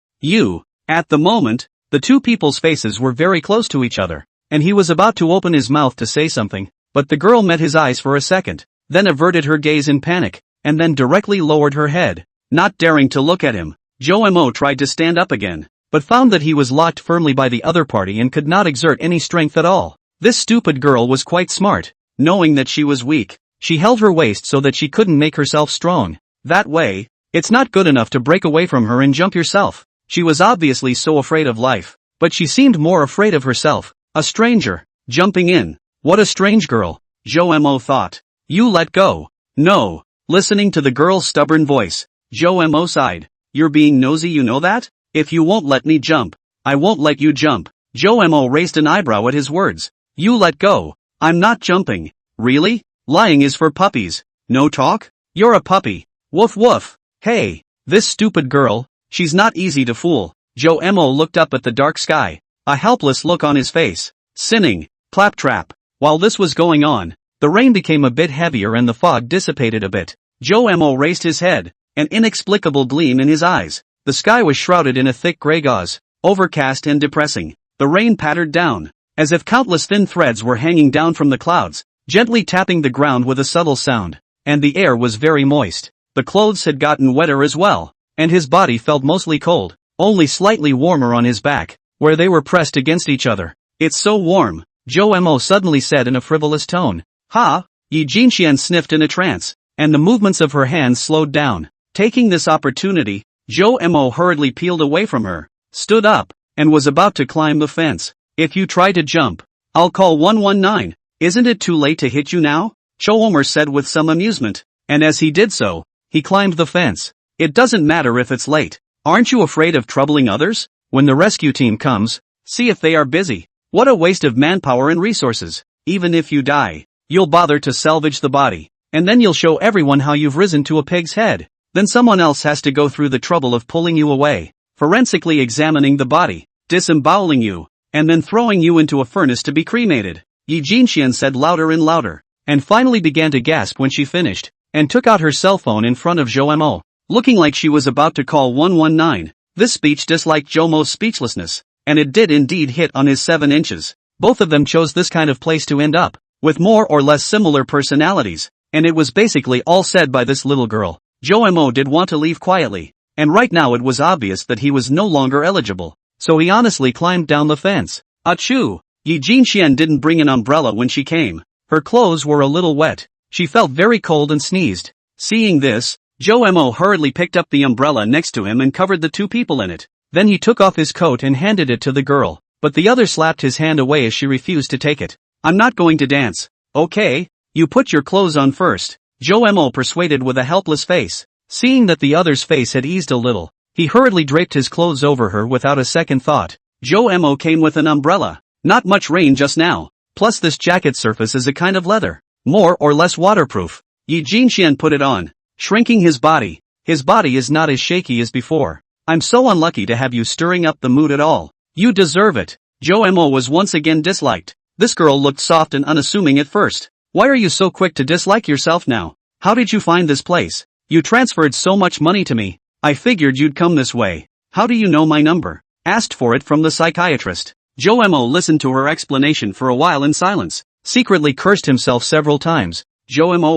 At the moment, the two people's faces were very close to each other, and he was about to open his mouth to say something, but the girl met his eyes for a second, then averted her gaze in panic, and then directly lowered her head. Not daring to look at him, Jo-mo tried to stand up again, but found that he was locked firmly by the other party and could not exert any strength at all. This stupid girl was quite smart. Knowing that she was weak, she held her waist so that she couldn't make herself strong. That way, it's not good enough to break away from her and jump yourself. She was obviously so afraid of life, but she seemed more afraid of herself. A stranger, jumping in. What a strange girl, Jo-mo thought. You let go. No. Listening to the girl's stubborn voice, Jo-mo sighed. You're being nosy, you know that? If you won't let me jump, I won't let you jump. Jo-mo raised an eyebrow at his words. You let go. I'm not jumping. Really? Lying is for puppies. No talk? You're a puppy. Woof woof. Hey, this stupid girl, she's not easy to fool. Jo-mo looked up at the dark sky, a helpless look on his face. Sinning. Claptrap. While this was going on, the rain became a bit heavier and the fog dissipated a bit. Jo-mo raised his head, an inexplicable gleam in his eyes. The sky was shrouded in a thick gray gauze, overcast and depressing. The rain pattered down, as if countless thin threads were hanging down from the clouds, gently tapping the ground with a subtle sound, and the air was very moist. The clothes had gotten wetter as well, and his body felt mostly cold, only slightly warmer on his back, where they were pressed against each other. It's so warm, Jo-mo suddenly said in a frivolous tone. Ha! Yi Jinxian sniffed in a trance, and the movements of her hands slowed down. Taking this opportunity, Jo-mo hurriedly peeled away from her, stood up, and was about to climb the fence. If you try to jump, I'll call 119. Isn't it too late to hit you now? Jo-mo said with some amusement, and as he did so, he climbed the fence. It doesn't matter if it's late. Aren't you afraid of troubling others? When the rescue team comes, see if they are busy. What a waste of manpower and resources. Even if you die, you'll bother to salvage the body, and then you'll show everyone how you've risen to a pig's head. Then someone else has to go through the trouble of pulling you away, forensically examining the body, disemboweling you, and then throwing you into a furnace to be cremated. Yi Jinxian said louder and louder, and finally began to gasp when she finished, and took out her cell phone in front of Jo-mo, looking like she was about to call 119. This speech disliked Jo-mo's speechlessness, and it did indeed hit on his 7 inches. Both of them chose this kind of place to end up, with more or less similar personalities, and it was basically all said by this little girl. Jo-mo did want to leave quietly, and right now it was obvious that he was no longer eligible, so he honestly climbed down the fence. Achoo! Yi Jinxian didn't bring an umbrella when she came. Her clothes were a little wet. She felt very cold and sneezed. Seeing this, Jo-mo hurriedly picked up the umbrella next to him and covered the 2 people in it. Then he took off his coat and handed it to the girl, but the other slapped his hand away as she refused to take it. I'm not going to dance. Okay, you put your clothes on first, Jo-mo persuaded with a helpless face. Seeing that the other's face had eased a little, he hurriedly draped his clothes over her without a second thought. Jo-mo came with an umbrella. Not much rain just now, plus this jacket surface is a kind of leather, more or less waterproof. Yi Jinxian put it on, shrinking his body. His body is not as shaky as before. I'm so unlucky to have you stirring up the mood at all. You deserve it. Jo-mo was once again disliked. This girl looked soft and unassuming at first. Why are you so quick to dislike yourself now? How did you find this place? You transferred so much money to me. I figured you'd come this way. How do you know my number? Asked for it from the psychiatrist. Jo-mo listened to her explanation for a while in silence, secretly cursed himself several times. Jo-mo,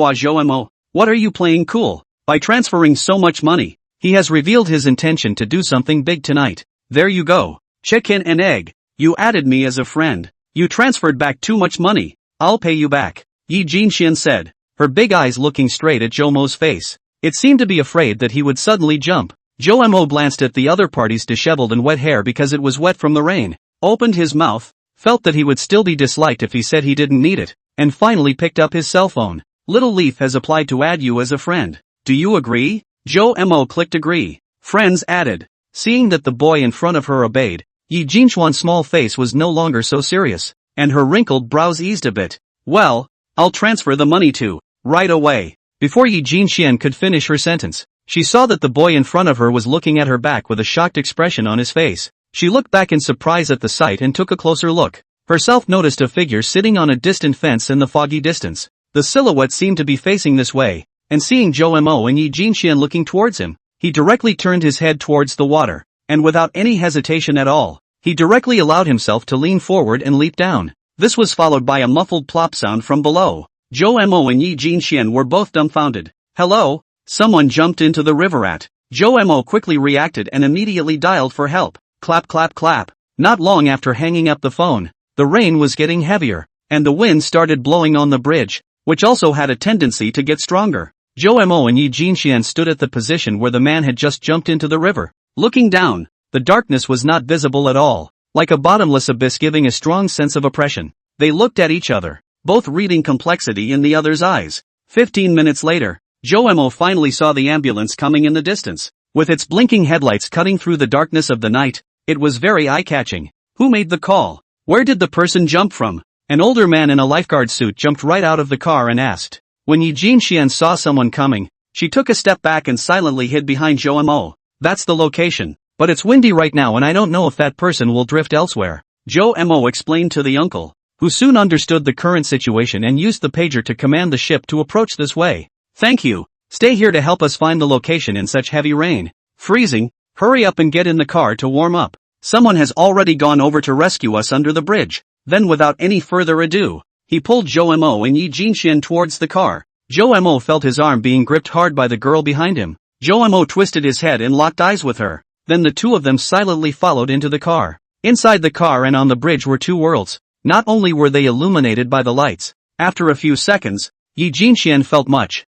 what are you playing cool? By transferring so much money, he has revealed his intention to do something big tonight. There you go. Chicken and egg. You added me as a friend. You transferred back too much money. I'll pay you back. Yi Jinxian said, her big eyes looking straight at Jo-mo's face. It seemed to be afraid that he would suddenly jump. Joe Mo glanced at the other party's disheveled and wet hair because it was wet from the rain, opened his mouth, felt that he would still be disliked if he said he didn't need it, and finally picked up his cell phone. Little Leaf has applied to add you as a friend. Do you agree? Joe Mo clicked agree. Friends added. Seeing that the boy in front of her obeyed, Yi Jinchuan's small face was no longer so serious, and her wrinkled brows eased a bit. Well, I'll transfer the money to, right away. Before Yi Jinxian could finish her sentence, she saw that the boy in front of her was looking at her back with a shocked expression on his face. She looked back in surprise at the sight and took a closer look. Herself noticed a figure sitting on a distant fence in the foggy distance. The silhouette seemed to be facing this way, and seeing Joe Mo and Yi Jinxian looking towards him, he directly turned his head towards the water, and without any hesitation at all, he directly allowed himself to lean forward and leap down. This was followed by a muffled plop sound from below. Joe Mo and Yi Jinxian were both dumbfounded. Hello? Someone jumped into the river at. Joe Mo quickly reacted and immediately dialed for help. Clap clap clap. Not long after hanging up the phone, the rain was getting heavier, and the wind started blowing on the bridge, which also had a tendency to get stronger. Joe Mo and Yi Jinxian stood at the position where the man had just jumped into the river. Looking down, the darkness was not visible at all, like a bottomless abyss giving a strong sense of oppression. They looked at each other, both reading complexity in the other's eyes. 15 minutes later, Joe Mo finally saw the ambulance coming in the distance. With its blinking headlights cutting through the darkness of the night, it was very eye-catching. Who made the call? Where did the person jump from? An older man in a lifeguard suit jumped right out of the car and asked. When Yi Jinxian saw someone coming, she took a step back and silently hid behind Joe Mo. That's the location, but it's windy right now and I don't know if that person will drift elsewhere. Joe Mo explained to the uncle, who soon understood the current situation and used the pager to command the ship to approach this way. Thank you. Stay here to help us find the location in such heavy rain. Freezing, hurry up and get in the car to warm up. Someone has already gone over to rescue us under the bridge. Then without any further ado, he pulled Joe Mo and Yi Jinxian towards the car. Joe Mo felt his arm being gripped hard by the girl behind him. Joe Mo twisted his head and locked eyes with her. Then the two of them silently followed into the car. Inside the car and on the bridge were two worlds. Not only were they illuminated by the lights, after a few seconds, Yi Jinxian felt much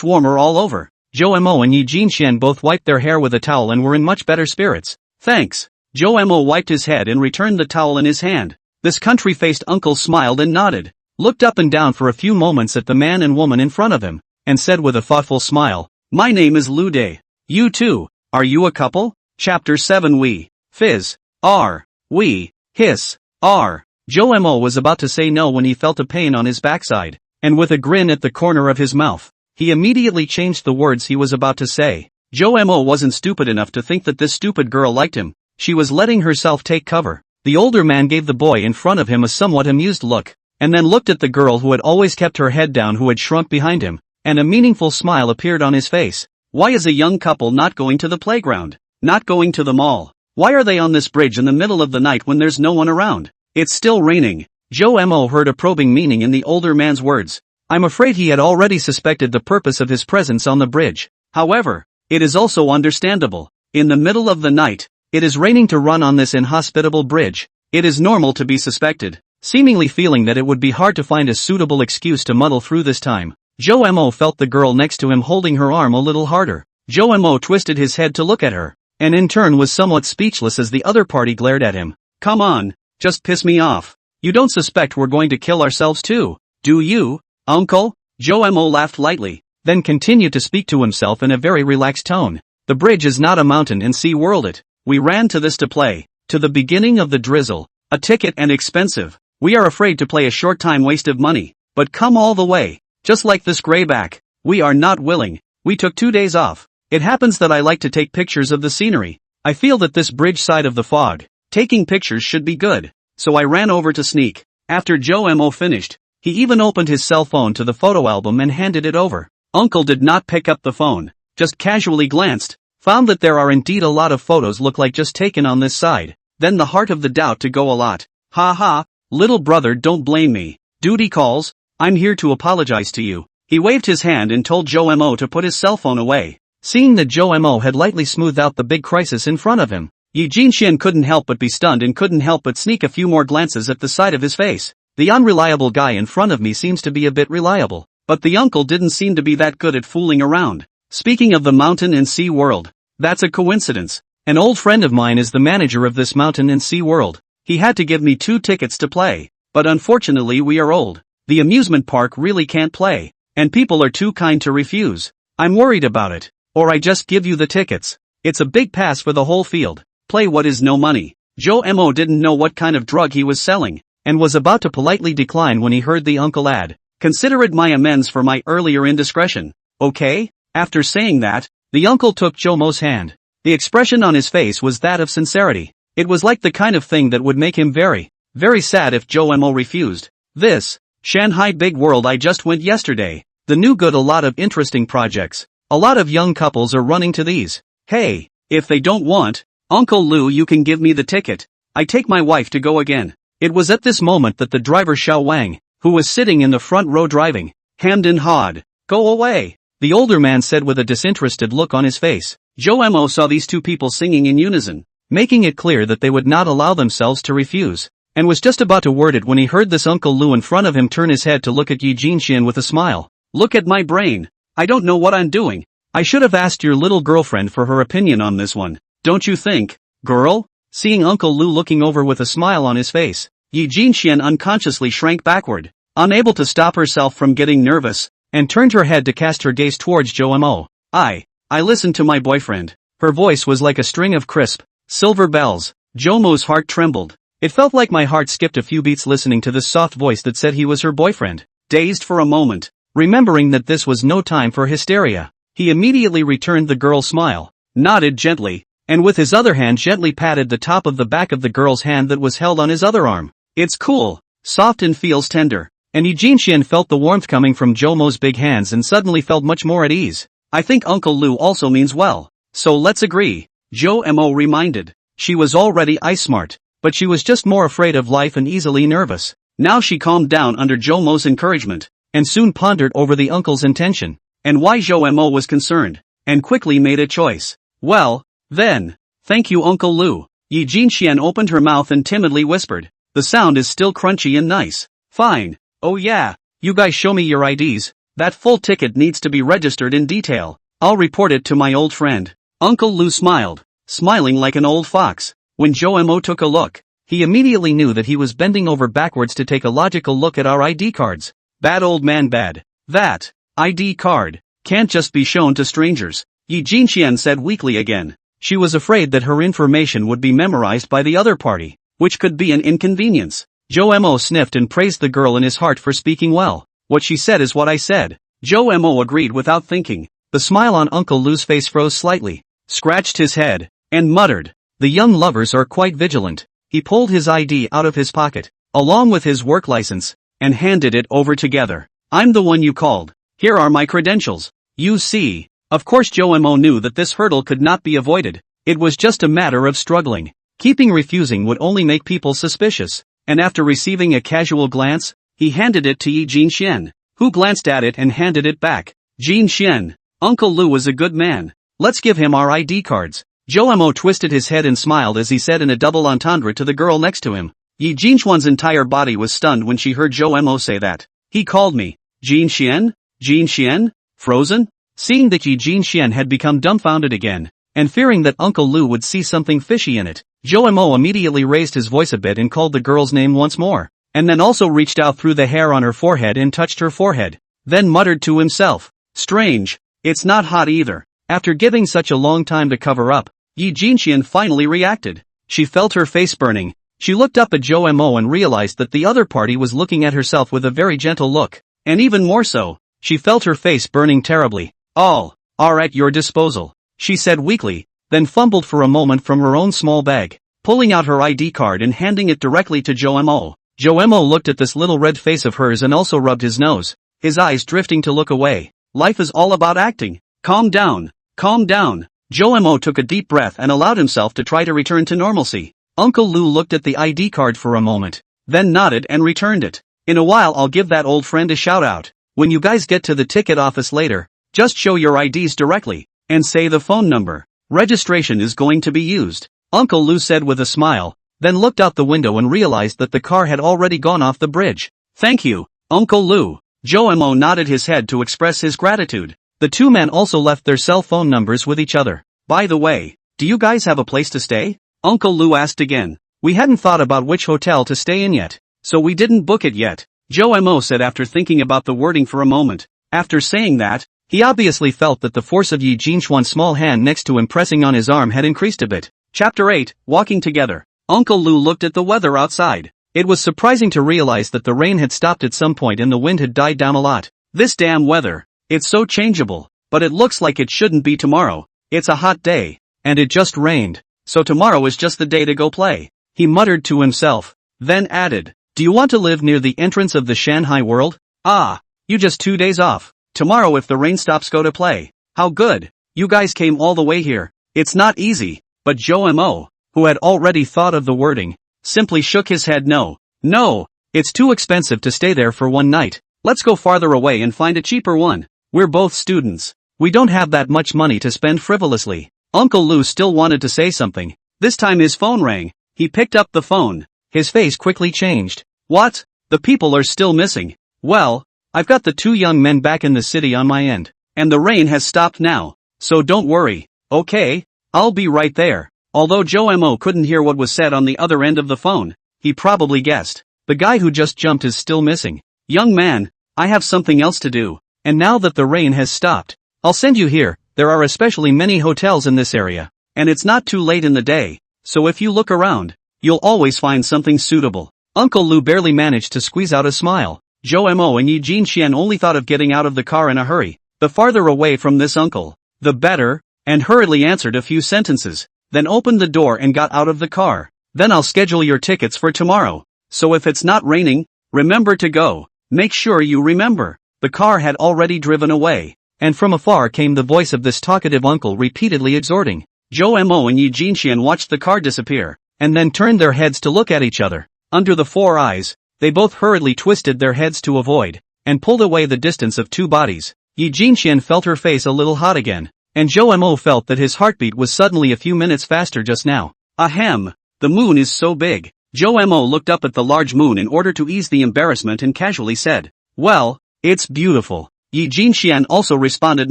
warmer all over. Joe Mo and Yi Jinxian both wiped their hair with a towel and were in much better spirits. Thanks. Joe Mo wiped his head and returned the towel in his hand. This country-faced uncle smiled and nodded, looked up and down for a few moments at the man and woman in front of him, and said with a thoughtful smile, My name is Lu Day. You too, are you a couple? Chapter 7 We. Fizz. R. We. Hiss. R. Joe Mo was about to say no when he felt a pain on his backside, and with a grin at the corner of his mouth, he immediately changed the words he was about to say. Joe Mo wasn't stupid enough to think that this stupid girl liked him. She was letting herself take cover. The older man gave the boy in front of him a somewhat amused look, and then looked at the girl who had always kept her head down who had shrunk behind him, and a meaningful smile appeared on his face. Why is a young couple not going to the playground? Not going to the mall? Why are they on this bridge in the middle of the night when there's no one around? It's still raining. Joe Mo heard a probing meaning in the older man's words. I'm afraid he had already suspected the purpose of his presence on the bridge. However, it is also understandable. In the middle of the night, it is raining to run on this inhospitable bridge. It is normal to be suspected. Seemingly feeling that it would be hard to find a suitable excuse to muddle through this time, Joe Mo felt the girl next to him holding her arm a little harder. Joe Mo twisted his head to look at her, and in turn was somewhat speechless as the other party glared at him. Come on, just piss me off. You don't suspect we're going to kill ourselves too, do you, uncle? Joe Mo laughed lightly, then continued to speak to himself in a very relaxed tone. The bridge is not a mountain and sea world it. We ran to this to play, to the beginning of the drizzle, a ticket and expensive. We are afraid to play a short time waste of money, but come all the way, just like this grayback. We are not willing. We took 2 days off. It happens that I like to take pictures of the scenery. I feel that this bridge side of the fog, taking pictures should be good. So I ran over to sneak. After Joe Mo finished, he even opened his cell phone to the photo album and handed it over. Uncle did not pick up the phone, just casually glanced, found that there are indeed a lot of photos look like just taken on this side, then the heart of the doubt to go a lot. Ha ha. Little brother, don't blame me. Duty calls. I'm here to apologize to you. He waved his hand and told Joe Mo to put his cell phone away. Seeing that Joe Mo had lightly smoothed out the big crisis in front of him, Yi Jinxian couldn't help but be stunned and couldn't help but sneak a few more glances at the side of his face. The unreliable guy in front of me seems to be a bit reliable, but the uncle didn't seem to be that good at fooling around. Speaking of the mountain and sea world, That's a coincidence. An old friend of mine is the manager of this mountain and sea world. He had to give me 2 tickets to play. But unfortunately we are old. The amusement park really can't play. And people are too kind to refuse. I'm worried about it. Or I just give you the tickets. It's a big pass for the whole field. Play what is no money. Joe Mo didn't know what kind of drug he was selling, and was about to politely decline when he heard the uncle add, "Consider it my amends for my earlier indiscretion. Okay?" After saying that, the uncle took Joe Mo's hand. The expression on his face was that of sincerity. It was like the kind of thing that would make him very, very sad if Joe Mo refused. This Shanghai Big World I just went yesterday. The new good, a lot of interesting projects. A lot of young couples are running to these. Hey, if they don't want, Uncle Lou, you can give me the ticket. I take my wife to go again. It was at this moment that the driver Xiao Wang, who was sitting in the front row driving, hemmed and hawed. "Go away," the older man said with a disinterested look on his face. Joe Mo saw these two people singing in unison, making it clear that they would not allow themselves to refuse, and was just about to word it when he heard this Uncle Lou in front of him turn his head to look at Yi Jinxian with a smile. "Look at my brain. I don't know what I'm doing. I should have asked your little girlfriend for her opinion on this one. Don't you think, girl?" Seeing Uncle Lou looking over with a smile on his face, Yi Jinxian unconsciously shrank backward, unable to stop herself from getting nervous, and turned her head to cast her gaze towards Joe Mo. I listened to my boyfriend." Her voice was like a string of crisp, silver bells. Joe Mo's heart trembled. It felt like my heart skipped a few beats listening to this soft voice that said he was her boyfriend. Dazed for a moment, remembering that this was no time for hysteria, he immediately returned the girl's smile, nodded gently, and with his other hand gently patted the top of the back of the girl's hand that was held on his other arm. "It's cool, soft and feels tender." And Yi Jinxian felt the warmth coming from Joe Mo's big hands and suddenly felt much more at ease. "I think Uncle Lou also means well. So let's agree," Joe Mo reminded. She was already ice-smart, but she was just more afraid of life and easily nervous. Now she calmed down under Joe Mo's encouragement, and soon pondered over the uncle's intention, and why Joe Mo was concerned, and quickly made a choice. "Well, then, thank you Uncle Lou." Yi Jinxian opened her mouth and timidly whispered, "The sound is still crunchy and nice." "Fine. Oh yeah, you guys show me your IDs. That full ticket needs to be registered in detail. I'll report it to my old friend." Uncle Lou smiled, smiling like an old fox. When Joe Mo took a look, he immediately knew that he was bending over backwards to take a logical look at our ID cards. Bad old man bad. That ID card can't just be shown to strangers, Yi Jinxian said weakly again. She was afraid that her information would be memorized by the other party, which could be an inconvenience. Joe Mo sniffed and praised the girl in his heart for speaking well. "What she said is what I said." Joe Mo agreed without thinking. The smile on Uncle Lou's face froze slightly, scratched his head, and muttered, "The young lovers are quite vigilant." He pulled his ID out of his pocket, along with his work license, and handed it over together. "I'm the one you called. Here are my credentials. You see." Of course Joe Mo knew that this hurdle could not be avoided. It was just a matter of struggling. Keeping refusing would only make people suspicious, and after receiving a casual glance, he handed it to Yi Jinxian, who glanced at it and handed it back. "Jinxian, Uncle Lou is a good man. Let's give him our ID cards." Joe Mo twisted his head and smiled as he said in a double entendre to the girl next to him. Yi Jinxian's entire body was stunned when she heard Joe Mo say that. "He called me Jinxian? Jinxian? Frozen?" Seeing that Yi Jinxian had become dumbfounded again, and fearing that Uncle Lou would see something fishy in it, Joe Mo immediately raised his voice a bit and called the girl's name once more, and then also reached out through the hair on her forehead and touched her forehead, then muttered to himself, "Strange, it's not hot either." After giving such a long time to cover up, Yi Jinxian finally reacted. She felt her face burning. She looked up at Joe Mo and realized that the other party was looking at herself with a very gentle look, and even more so, she felt her face burning terribly. "All are at your disposal," she said weakly, then fumbled for a moment from her own small bag, pulling out her ID card and handing it directly to Joe Mo. Joe Mo looked at this little red face of hers and also rubbed his nose, his eyes drifting to look away. Life is all about acting. Calm down. Calm down. Joe Mo took a deep breath and allowed himself to try to return to normalcy. Uncle Lou looked at the ID card for a moment, then nodded and returned it. "In a while I'll give that old friend a shout out. When you guys get to the ticket office later, just show your IDs directly, and say the phone number. Registration is going to be used," Uncle Lou said with a smile, then looked out the window and realized that the car had already gone off the bridge. "Thank you, Uncle Lou." Joe Mo nodded his head to express his gratitude. The two men also left their cell phone numbers with each other. By the way, do you guys have a place to stay? Uncle Lou asked again. We hadn't thought about which hotel to stay in yet, so we didn't book it yet, Joe Mo said after thinking about the wording for a moment. After saying that, he obviously felt that the force of Yi Jinchuan's small hand next to him pressing on his arm had increased a bit. Chapter 8, Walking Together. Uncle Lou looked at the weather outside. It was surprising to realize that the rain had stopped at some point and the wind had died down a lot. This damn weather. It's so changeable, but it looks like it shouldn't be tomorrow. It's a hot day, and it just rained, so tomorrow is just the day to go play. He muttered to himself, then added, do you want to live near the entrance of the Shanghai World? Ah, you just 2 days off. Tomorrow if the rain stops go to play. How good. You guys came all the way here. It's not easy, but Joe Mo, who had already thought of the wording, simply shook his head no. No, it's too expensive to stay there for one night. Let's go farther away and find a cheaper one. We're both students. We don't have that much money to spend frivolously. Uncle Lou still wanted to say something. This time his phone rang. He picked up the phone. His face quickly changed. What? The people are still missing. Well, I've got the 2 young men back in the city on my end. And the rain has stopped now. So don't worry. Okay, I'll be right there. Although Joe Mo couldn't hear what was said on the other end of the phone, he probably guessed. The guy who just jumped is still missing. Young man, I have something else to do. And now that the rain has stopped, I'll send you here. There are especially many hotels in this area. And it's not too late in the day. So if you look around, you'll always find something suitable. Uncle Lou barely managed to squeeze out a smile. Joe Mo and Yi Jinxian only thought of getting out of the car in a hurry. The farther away from this uncle, the better, and hurriedly answered a few sentences, then opened the door and got out of the car. Then I'll schedule your tickets for tomorrow. So if it's not raining, remember to go. Make sure you remember. The car had already driven away, and from afar came the voice of this talkative uncle repeatedly exhorting. Joe Mo and Yi Jinxian watched the car disappear, and then turned their heads to look at each other. Under the 4 eyes, they both hurriedly twisted their heads to avoid, and pulled away the distance of 2 bodies. Yi Jinxian felt her face a little hot again, and Joe Mo felt that his heartbeat was suddenly a few minutes faster just now. Ahem, the moon is so big. Joe Mo looked up at the large moon in order to ease the embarrassment and casually said, well, it's beautiful. Yi Jinxian also responded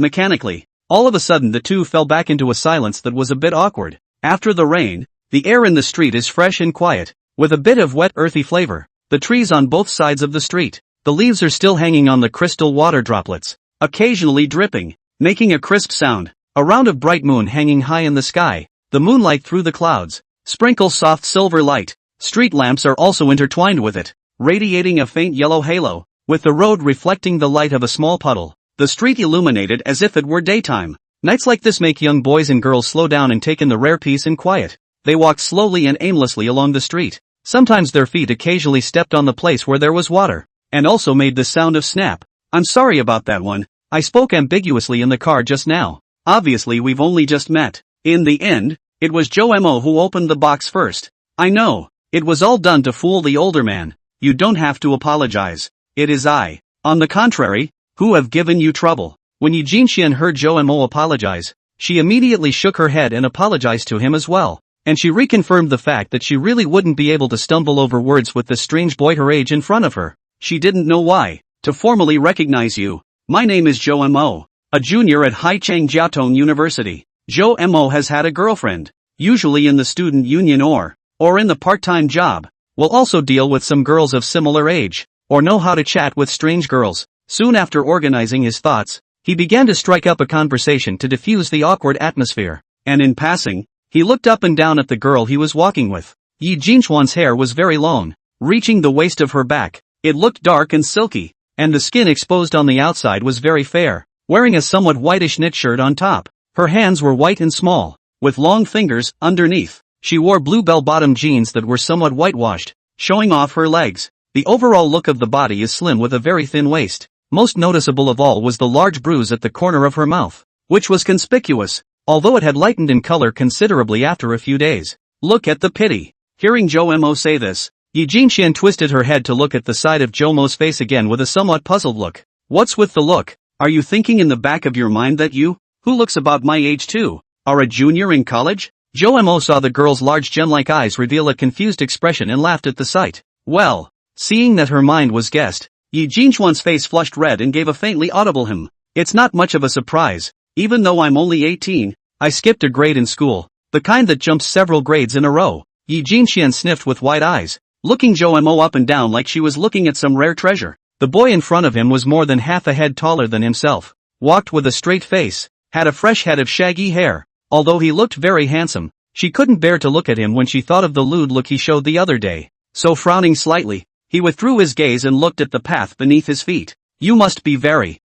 mechanically. All of a sudden the two fell back into a silence that was a bit awkward. After the rain, the air in the street is fresh and quiet, with a bit of wet earthy flavor. The trees on both sides of the street, the leaves are still hanging on the crystal water droplets, occasionally dripping, making a crisp sound. A round of bright moon hanging high in the sky, the moonlight through the clouds, sprinkles soft silver light. Street lamps are also intertwined with it, radiating a faint yellow halo, with the road reflecting the light of a small puddle. The street illuminated as if it were daytime. Nights like this make young boys and girls slow down and take in the rare peace and quiet. They walked slowly and aimlessly along the street. Sometimes their feet occasionally stepped on the place where there was water, and also made the sound of snap. I'm sorry about that one. I spoke ambiguously in the car just now. Obviously we've only just met. In the end, it was Joe Mo who opened the box first. I know. It was all done to fool the older man. You don't have to apologize. It is I, on the contrary, who have given you trouble. When Yi Jinxian heard Joe Mo apologize, she immediately shook her head and apologized to him as well. And she reconfirmed the fact that she really wouldn't be able to stumble over words with this strange boy her age in front of her. She didn't know why. To formally recognize you. My name is Joe Mo, a junior at Haicheng Jiaotong University. Joe Mo has had a girlfriend, usually in the student union or in the part-time job. Will also deal with some girls of similar age, or know how to chat with strange girls. Soon after organizing his thoughts, he began to strike up a conversation to diffuse the awkward atmosphere, and in passing, he looked up and down at the girl he was walking with. Yi Jinchuan's hair was very long, reaching the waist of her back. It looked dark and silky, and the skin exposed on the outside was very fair, wearing a somewhat whitish knit shirt on top. Her hands were white and small, with long fingers underneath. She wore blue bell-bottom jeans that were somewhat whitewashed, showing off her legs. The overall look of the body is slim with a very thin waist. Most noticeable of all was the large bruise at the corner of her mouth, which was conspicuous, although it had lightened in color considerably after a few days. Look at the pity. Hearing Joe Mo say this, Yi Jinxian twisted her head to look at the side of Joe Mo's face again with a somewhat puzzled look. What's with the look? Are you thinking in the back of your mind that you, who looks about my age too, are a junior in college? Joe Mo saw the girl's large gem-like eyes reveal a confused expression and laughed at the sight. Well, seeing that her mind was guessed, Yi Jinchuan's face flushed red and gave a faintly audible "hm." It's not much of a surprise, even though I'm only 18, I skipped a grade in school, the kind that jumps several grades in a row. Yi Jinxian sniffed with wide eyes, looking Zhou Mo up and down like she was looking at some rare treasure. The boy in front of him was more than half a head taller than himself, walked with a straight face, had a fresh head of shaggy hair. Although he looked very handsome, she couldn't bear to look at him when she thought of the lewd look he showed the other day. So frowning slightly, he withdrew his gaze and looked at the path beneath his feet. You must be very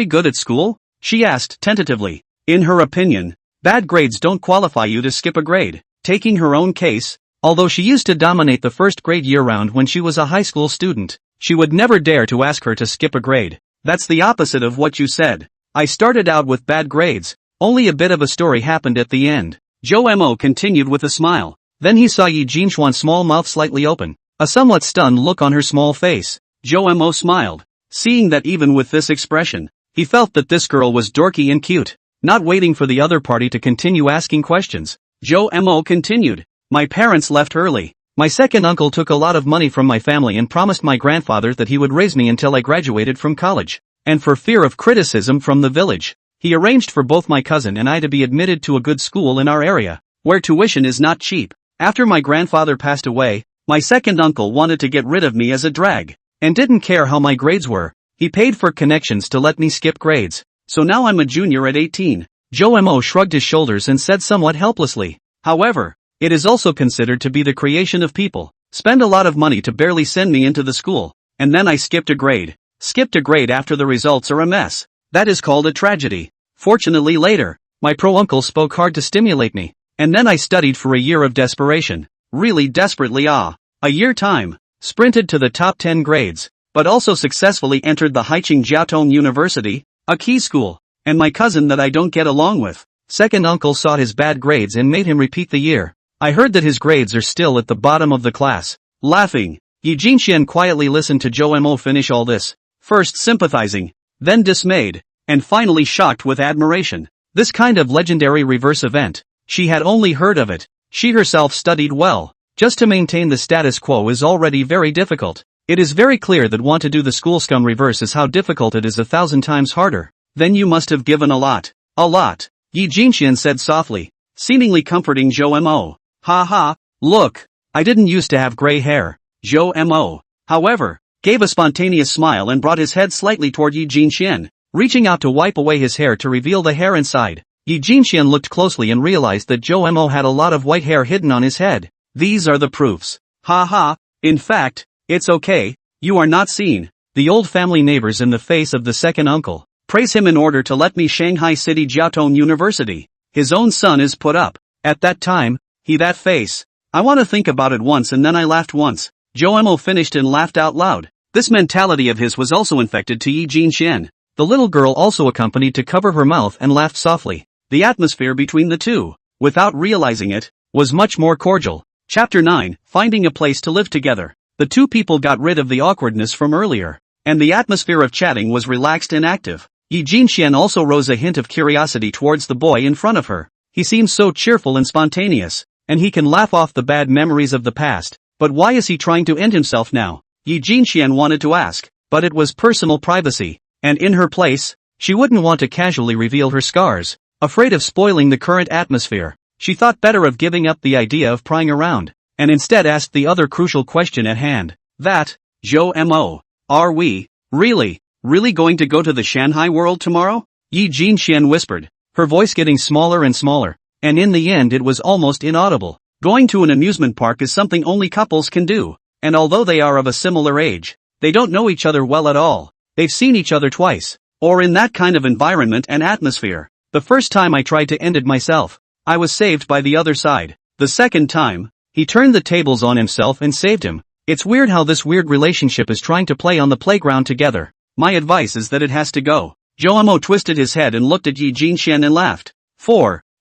good at school? She asked tentatively. In her opinion, bad grades don't qualify you to skip a grade. Taking her own case, although she used to dominate the first grade year-round when she was a high school student, she would never dare to ask her to skip a grade. That's the opposite of what you said. I started out with bad grades, only a bit of a story happened at the end. Zhou Mo continued with a smile. Then he saw Yi Jinxuan's small mouth slightly open, a somewhat stunned look on her small face. Zhou Mo smiled, seeing that even with this expression, he felt that this girl was dorky and cute. Not waiting for the other party to continue asking questions, Zhou Mo continued. My parents left early. My second uncle took a lot of money from my family and promised my grandfather that he would raise me until I graduated from college. And for fear of criticism from the village, he arranged for both my cousin and I to be admitted to a good school in our area, where tuition is not cheap. After my grandfather passed away, my second uncle wanted to get rid of me as a drag, and didn't care how my grades were. He paid for connections to let me skip grades. So now I'm a junior at 18. Zhou Mo shrugged his shoulders and said somewhat helplessly. However, it is also considered to be the creation of people. Spend a lot of money to barely send me into the school, and then I skipped a grade. Skipped a grade after the results are a mess. That is called a tragedy. Fortunately later, my pro-uncle spoke hard to stimulate me, and then I studied for a year of desperation. Really desperately a year time. Sprinted to the top 10 grades, but also successfully entered the Haiqing Jiaotong University, a key school, and my cousin that I don't get along with. Second uncle saw his bad grades and made him repeat the year. I heard that his grades are still at the bottom of the class. Laughing, Yi Jinxian quietly listened to Zhou Mo finish all this. First sympathizing, then dismayed, and finally shocked with admiration. This kind of legendary reverse event, she had only heard of it. She herself studied well. Just to maintain the status quo is already very difficult. It is very clear that want to do the school scum reverse is how difficult it is 1,000 times harder. Then you must have given a lot. A lot. Yi Jinxian said softly, seemingly comforting Zhou Mo. Ha ha, look, I didn't used to have gray hair. Zhou Mo, however, gave a spontaneous smile and brought his head slightly toward Yi Jinxian, reaching out to wipe away his hair to reveal the hair inside. Yi Jinxian looked closely and realized that Zhou Mo had a lot of white hair hidden on his head. These are the proofs. Ha ha, in fact, it's okay, you are not seen. The old family neighbors in the face of the second uncle praise him in order to let me Shanghai City Jiaotong University. His own son is put up. At that time, that face. I want to think about it once and then I laughed once. Zhou Mo finished and laughed out loud. This mentality of his was also infected to Yi Jinxian. The little girl also accompanied to cover her mouth and laughed softly. The atmosphere between the two, without realizing it, was much more cordial. Chapter 9, Finding a Place to Live Together. The two people got rid of the awkwardness from earlier, and the atmosphere of chatting was relaxed and active. Yi Jinxian also rose a hint of curiosity towards the boy in front of her. He seems so cheerful and spontaneous, and he can laugh off the bad memories of the past. But why is he trying to end himself now? Yi Jinxian wanted to ask, but it was personal privacy, and in her place, she wouldn't want to casually reveal her scars. Afraid of spoiling the current atmosphere, she thought better of giving up the idea of prying around, and instead asked the other crucial question at hand. That, Zhou Mo, are we, really going to go to the Shanghai world tomorrow? Yi Jinxian whispered, her voice getting smaller and smaller, and in the end it was almost inaudible. Going to an amusement park is something only couples can do, and although they are of a similar age, they don't know each other well at all. They've seen each other twice, or in that kind of environment and atmosphere. The first time I tried to end it myself, I was saved by the other side. The second time, he turned the tables on himself and saved him. It's weird how this weird relationship is trying to play on the playground together. My advice is that it has to go. Zhou Mo twisted his head and looked at Yi Jinxian and laughed.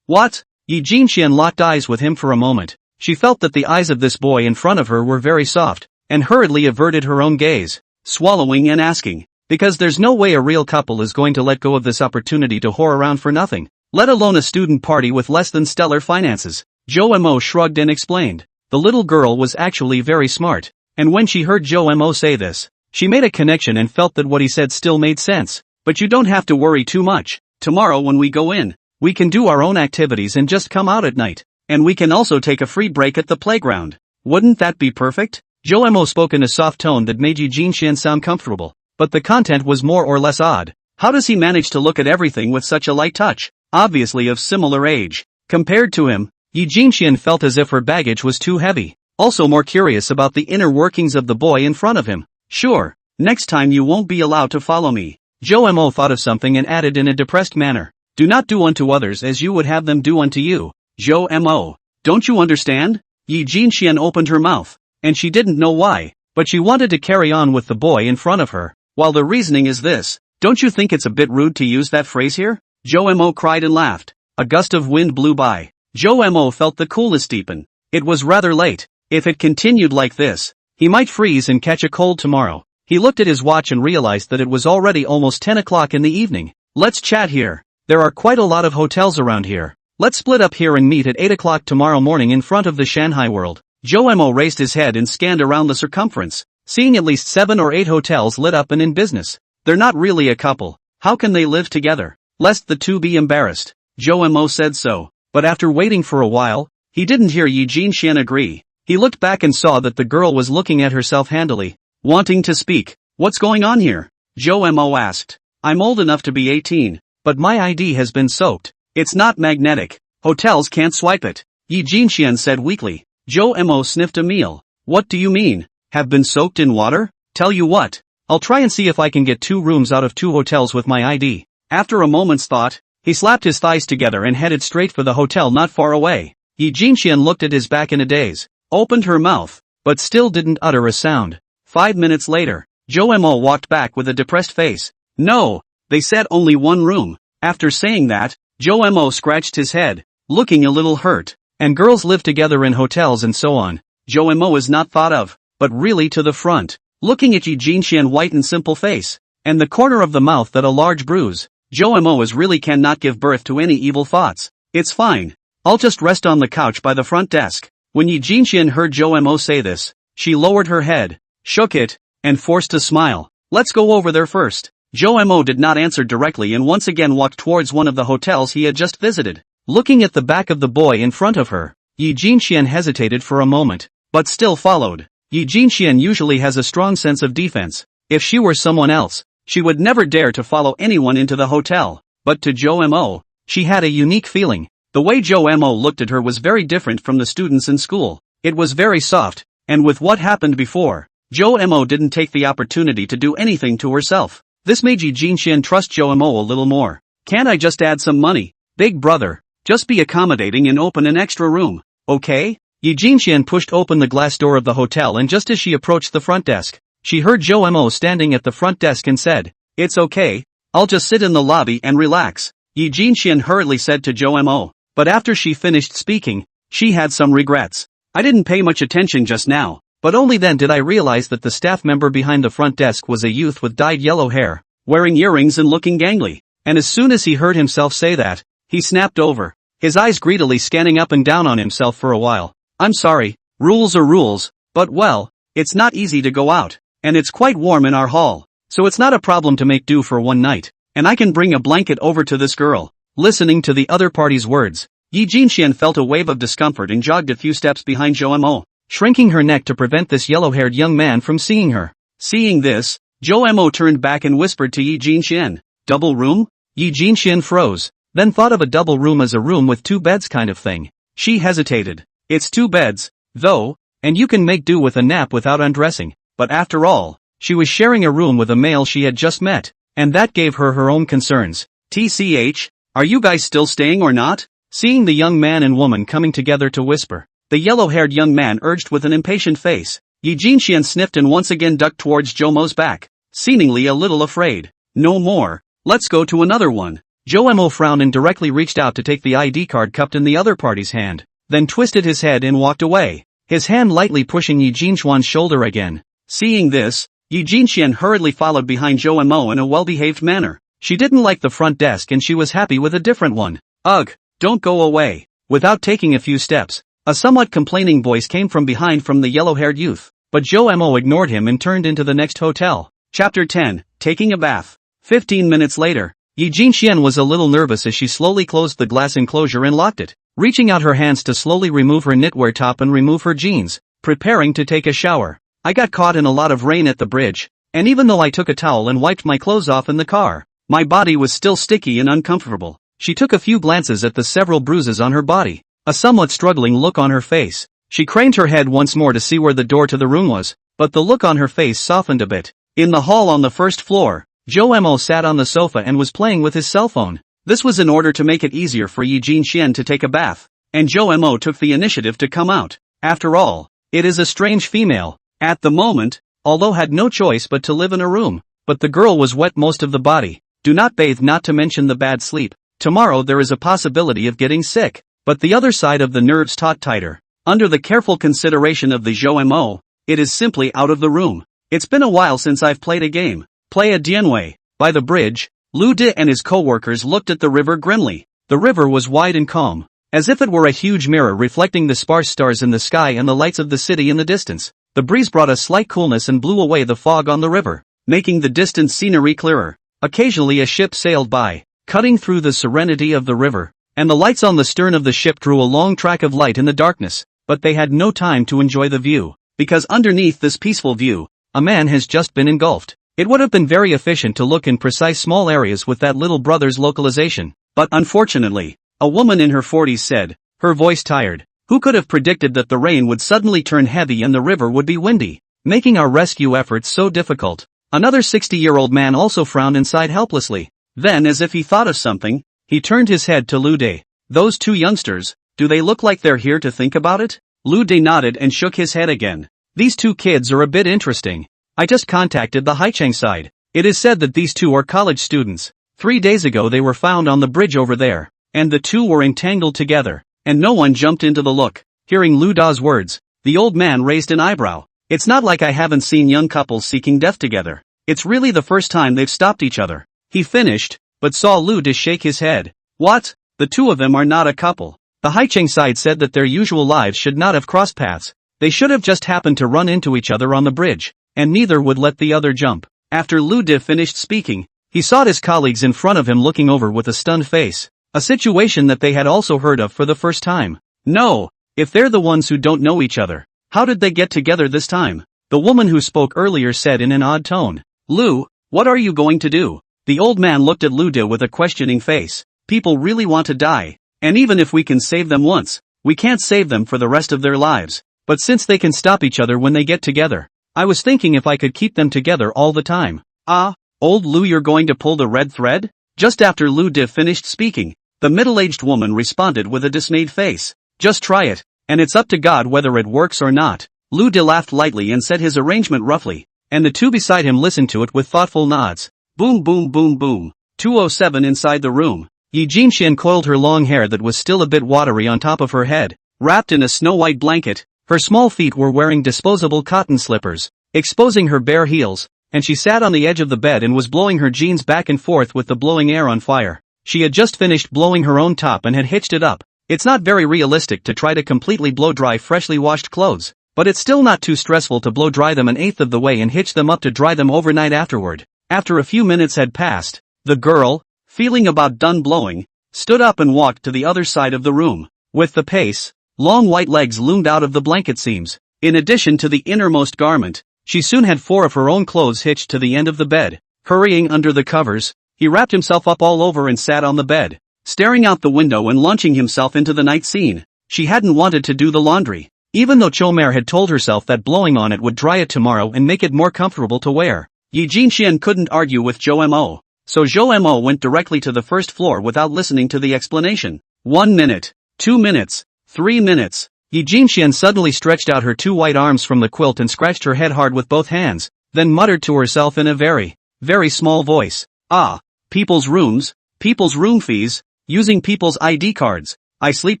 What? Yi Jinxian locked eyes with him for a moment. She felt that the eyes of this boy in front of her were very soft, and hurriedly averted her own gaze, swallowing and asking, because there's no way a real couple is going to let go of this opportunity to whore around for nothing, let alone a student party with less than stellar finances. Zhou Mo shrugged and explained. The little girl was actually very smart, and when she heard Zhou Mo say this, she made a connection and felt that what he said still made sense. But you don't have to worry too much. Tomorrow when we go in, We can do our own activities and just come out at night. And we can also take a free break at the playground. Wouldn't that be perfect? Jo-mo spoke in a soft tone that made Yi Jinxian sound comfortable, but the content was more or less odd. How does he manage to look at everything with such a light touch? Obviously of similar age. Compared to him, Yi Jinxian felt as if her baggage was too heavy. Also more curious about the inner workings of the boy in front of him. Sure, next time you won't be allowed to follow me. Jo-mo thought of something and added in a depressed manner. Do not do unto others as you would have them do unto you. Jo-mo, don't you understand? Yi Jinxian opened her mouth, and she didn't know why, but she wanted to carry on with the boy in front of her. While the reasoning is this, don't you think it's a bit rude to use that phrase here? Jo-mo cried and laughed. A gust of wind blew by. Jo-mo felt the coolness deepen. It was rather late. If it continued like this, he might freeze and catch a cold tomorrow. He looked at his watch and realized that it was already almost 10 o'clock in the evening. Let's chat here. There are quite a lot of hotels around here. Let's split up here and meet at 8 o'clock tomorrow morning in front of the Shanghai World. Jo-mo raised his head and scanned around the circumference, seeing at least 7 or 8 hotels lit up and in business. They're not really a couple. How can they live together? Lest the two be embarrassed. Jo-mo said so, but after waiting for a while, he didn't hear Yi Jinxian agree. He looked back and saw that the girl was looking at herself handily, wanting to speak. What's going on here? Jo-mo asked. I'm old enough to be 18, but my ID has been soaked. It's not magnetic. Hotels can't swipe it. Yi Jinxian said weakly. Jo-mo sniffed a meal. What do you mean? Have been soaked in water? Tell you what. I'll try and see if I can get 2 rooms out of 2 hotels with my ID. After a moment's thought, he slapped his thighs together and headed straight for the hotel not far away. Yi Jinxian looked at his back in a daze, opened her mouth, but still didn't utter a sound. 5 minutes later, Jo-mo walked back with a depressed face. No, they said only 1 room. After saying that, Jo-mo scratched his head, looking a little hurt. And girls live together in hotels and so on. Jo-mo is not thought of, but really to the front, looking at Yi Jinxian's white and simple face, and the corner of the mouth that a large bruise. Jo-mo is really cannot give birth to any evil thoughts. It's fine. I'll just rest on the couch by the front desk. When Yi Jinxian heard Jo-mo say this, she lowered her head, shook it, and forced a smile. Let's go over there first. Jo-mo did not answer directly and once again walked towards one of the hotels he had just visited. Looking at the back of the boy in front of her, Yi Jinxian hesitated for a moment, but still followed. Yi Jinxian usually has a strong sense of defense. If she were someone else, she would never dare to follow anyone into the hotel, but to Jo-mo, she had a unique feeling. The way Jo-mo looked at her was very different from the students in school. It was very soft, and with what happened before, Jo-mo didn't take the opportunity to do anything to herself. This made Yi Jinxian trust Jo-mo a little more. Can't I just add some money? Big brother, just be accommodating and open an extra room, okay? Yi Jinxian pushed open the glass door of the hotel and just as she approached the front desk, she heard Jo-mo standing at the front desk and said, It's okay, I'll just sit in the lobby and relax. Yi Jinxian hurriedly said to Jo-mo, but after she finished speaking, she had some regrets. I didn't pay much attention just now. But only then did I realize that the staff member behind the front desk was a youth with dyed yellow hair, wearing earrings and looking gangly. And as soon as he heard himself say that, he snapped over, his eyes greedily scanning up and down on himself for a while. I'm sorry, rules are rules, but well, it's not easy to go out, and it's quite warm in our hall, so it's not a problem to make do for one night, and I can bring a blanket over to this girl. Listening to the other party's words, Yi Jinxian felt a wave of discomfort and jogged a few steps behind Jo-mo, shrinking her neck to prevent this yellow-haired young man from seeing her. Seeing this, Jo-mo turned back and whispered to Yi Jinxian, Double room? Yi Jinxian froze, then thought of a double room as a room with 2 beds kind of thing. She hesitated. It's 2 beds, though, and you can make do with a nap without undressing, but after all, she was sharing a room with a male she had just met, and that gave her her own concerns. TCH, are you guys still staying or not? Seeing the young man and woman coming together to whisper, the yellow-haired young man urged with an impatient face. Yi Jinxian sniffed and once again ducked towards Jo-mo's back, seemingly a little afraid. No more. Let's go to another one. Jo-mo frowned and directly reached out to take the ID card cupped in the other party's hand, then twisted his head and walked away, his hand lightly pushing Yi Jinxian's shoulder again. Seeing this, Yi Jinxian hurriedly followed behind Jo-mo in a well-behaved manner. She didn't like the front desk and she was happy with a different one. Ugh, don't go away. Without taking a few steps, a somewhat complaining voice came from behind from the yellow-haired youth, but Jo-mo ignored him and turned into the next hotel. Chapter 10, Taking a Bath. 15 minutes later, Yi Jinxian was a little nervous as she slowly closed the glass enclosure and locked it, reaching out her hands to slowly remove her knitwear top and remove her jeans, preparing to take a shower. I got caught in a lot of rain at the bridge, and even though I took a towel and wiped my clothes off in the car, my body was still sticky and uncomfortable. She took a few glances at the several bruises on her body, a somewhat struggling look on her face. She craned her head once more to see where the door to the room was, but the look on her face softened a bit. In the hall on the first floor, Zhou Mo sat on the sofa and was playing with his cell phone. This was in order to make it easier for Yi Jinxian to take a bath, and Zhou Mo took the initiative to come out. After all, it is a strange female, at the moment, although had no choice but to live in a room. But the girl was wet most of the body. Do not bathe, not to mention the bad sleep. Tomorrow there is a possibility of getting sick. But the other side of the nerves taut tighter. Under the careful consideration of the Zhou Mo, it is simply out of the room. It's been a while since I've played a game. Play a Dianwei. By the bridge, Lu De and his co-workers looked at the river grimly. The river was wide and calm, as if it were a huge mirror reflecting the sparse stars in the sky and the lights of the city in the distance. The breeze brought a slight coolness and blew away the fog on the river, making the distant scenery clearer. Occasionally a ship sailed by, cutting through the serenity of the river, and the lights on the stern of the ship drew a long track of light in the darkness, but they had no time to enjoy the view, because underneath this peaceful view, a man has just been engulfed. It would have been very efficient to look in precise small areas with that little brother's localization, but unfortunately, a woman in her 40s said, her voice tired. Who could have predicted that the rain would suddenly turn heavy and the river would be windy, making our rescue efforts so difficult? Another 60-year-old man also frowned and sighed helplessly. Then, as if he thought of something, he turned his head to Lu De. Those two youngsters, do they look like they're here to think about it? Lu De nodded and shook his head again. These two kids are a bit interesting. I just contacted the Haicheng side. It is said that these two are college students. 3 days ago they were found on the bridge over there, and the two were entangled together, and no one jumped into the look. Hearing Lu Da's words, the old man raised an eyebrow. It's not like I haven't seen young couples seeking death together. It's really the first time they've stopped each other. He finished, but saw Lu De shake his head. What? The two of them are not a couple. The Haicheng side said that their usual lives should not have crossed paths. They should have just happened to run into each other on the bridge, and neither would let the other jump. After Lu De finished speaking, he saw his colleagues in front of him looking over with a stunned face, a situation that they had also heard of for the first time. No, if they're the ones who don't know each other, how did they get together this time? The woman who spoke earlier said in an odd tone. Lu, what are you going to do? The old man looked at Lu De with a questioning face. People really want to die, and even if we can save them once, we can't save them for the rest of their lives. But since they can stop each other when they get together, I was thinking if I could keep them together all the time. Ah, old Lu, you're going to pull the red thread? Just after Lu De finished speaking, the middle-aged woman responded with a dismayed face. Just try it, and it's up to God whether it works or not. Lu De laughed lightly and said his arrangement roughly, and the two beside him listened to it with thoughtful nods. Boom boom boom boom. 207 inside the room. Yi Jinxian coiled her long hair that was still a bit watery on top of her head, wrapped in a snow-white blanket. Her small feet were wearing disposable cotton slippers, exposing her bare heels, and she sat on the edge of the bed and was blowing her jeans back and forth with the blowing air on fire. She had just finished blowing her own top and had hitched it up. It's not very realistic to try to completely blow dry freshly washed clothes, but it's still not too stressful to blow dry them an eighth of the way and hitch them up to dry them overnight afterward. After a few minutes had passed, the girl, feeling about done blowing, stood up and walked to the other side of the room. With the pace, long white legs loomed out of the blanket seams. In addition to the innermost garment, she soon had 4 of her own clothes hitched to the end of the bed. Hurrying under the covers, he wrapped himself up all over and sat on the bed, staring out the window and launching himself into the night scene. She hadn't wanted to do the laundry, even though Chomer had told herself that blowing on it would dry it tomorrow and make it more comfortable to wear. Yi Jinxian couldn't argue with Zhou Mo, so Zhou Mo went directly to the first floor without listening to the explanation. 1 minute, 2 minutes, 3 minutes. Yi Jinxian suddenly stretched out her 2 white arms from the quilt and scratched her head hard with both hands, then muttered to herself in a very, very small voice. Ah, people's rooms, people's room fees, using people's ID cards. I sleep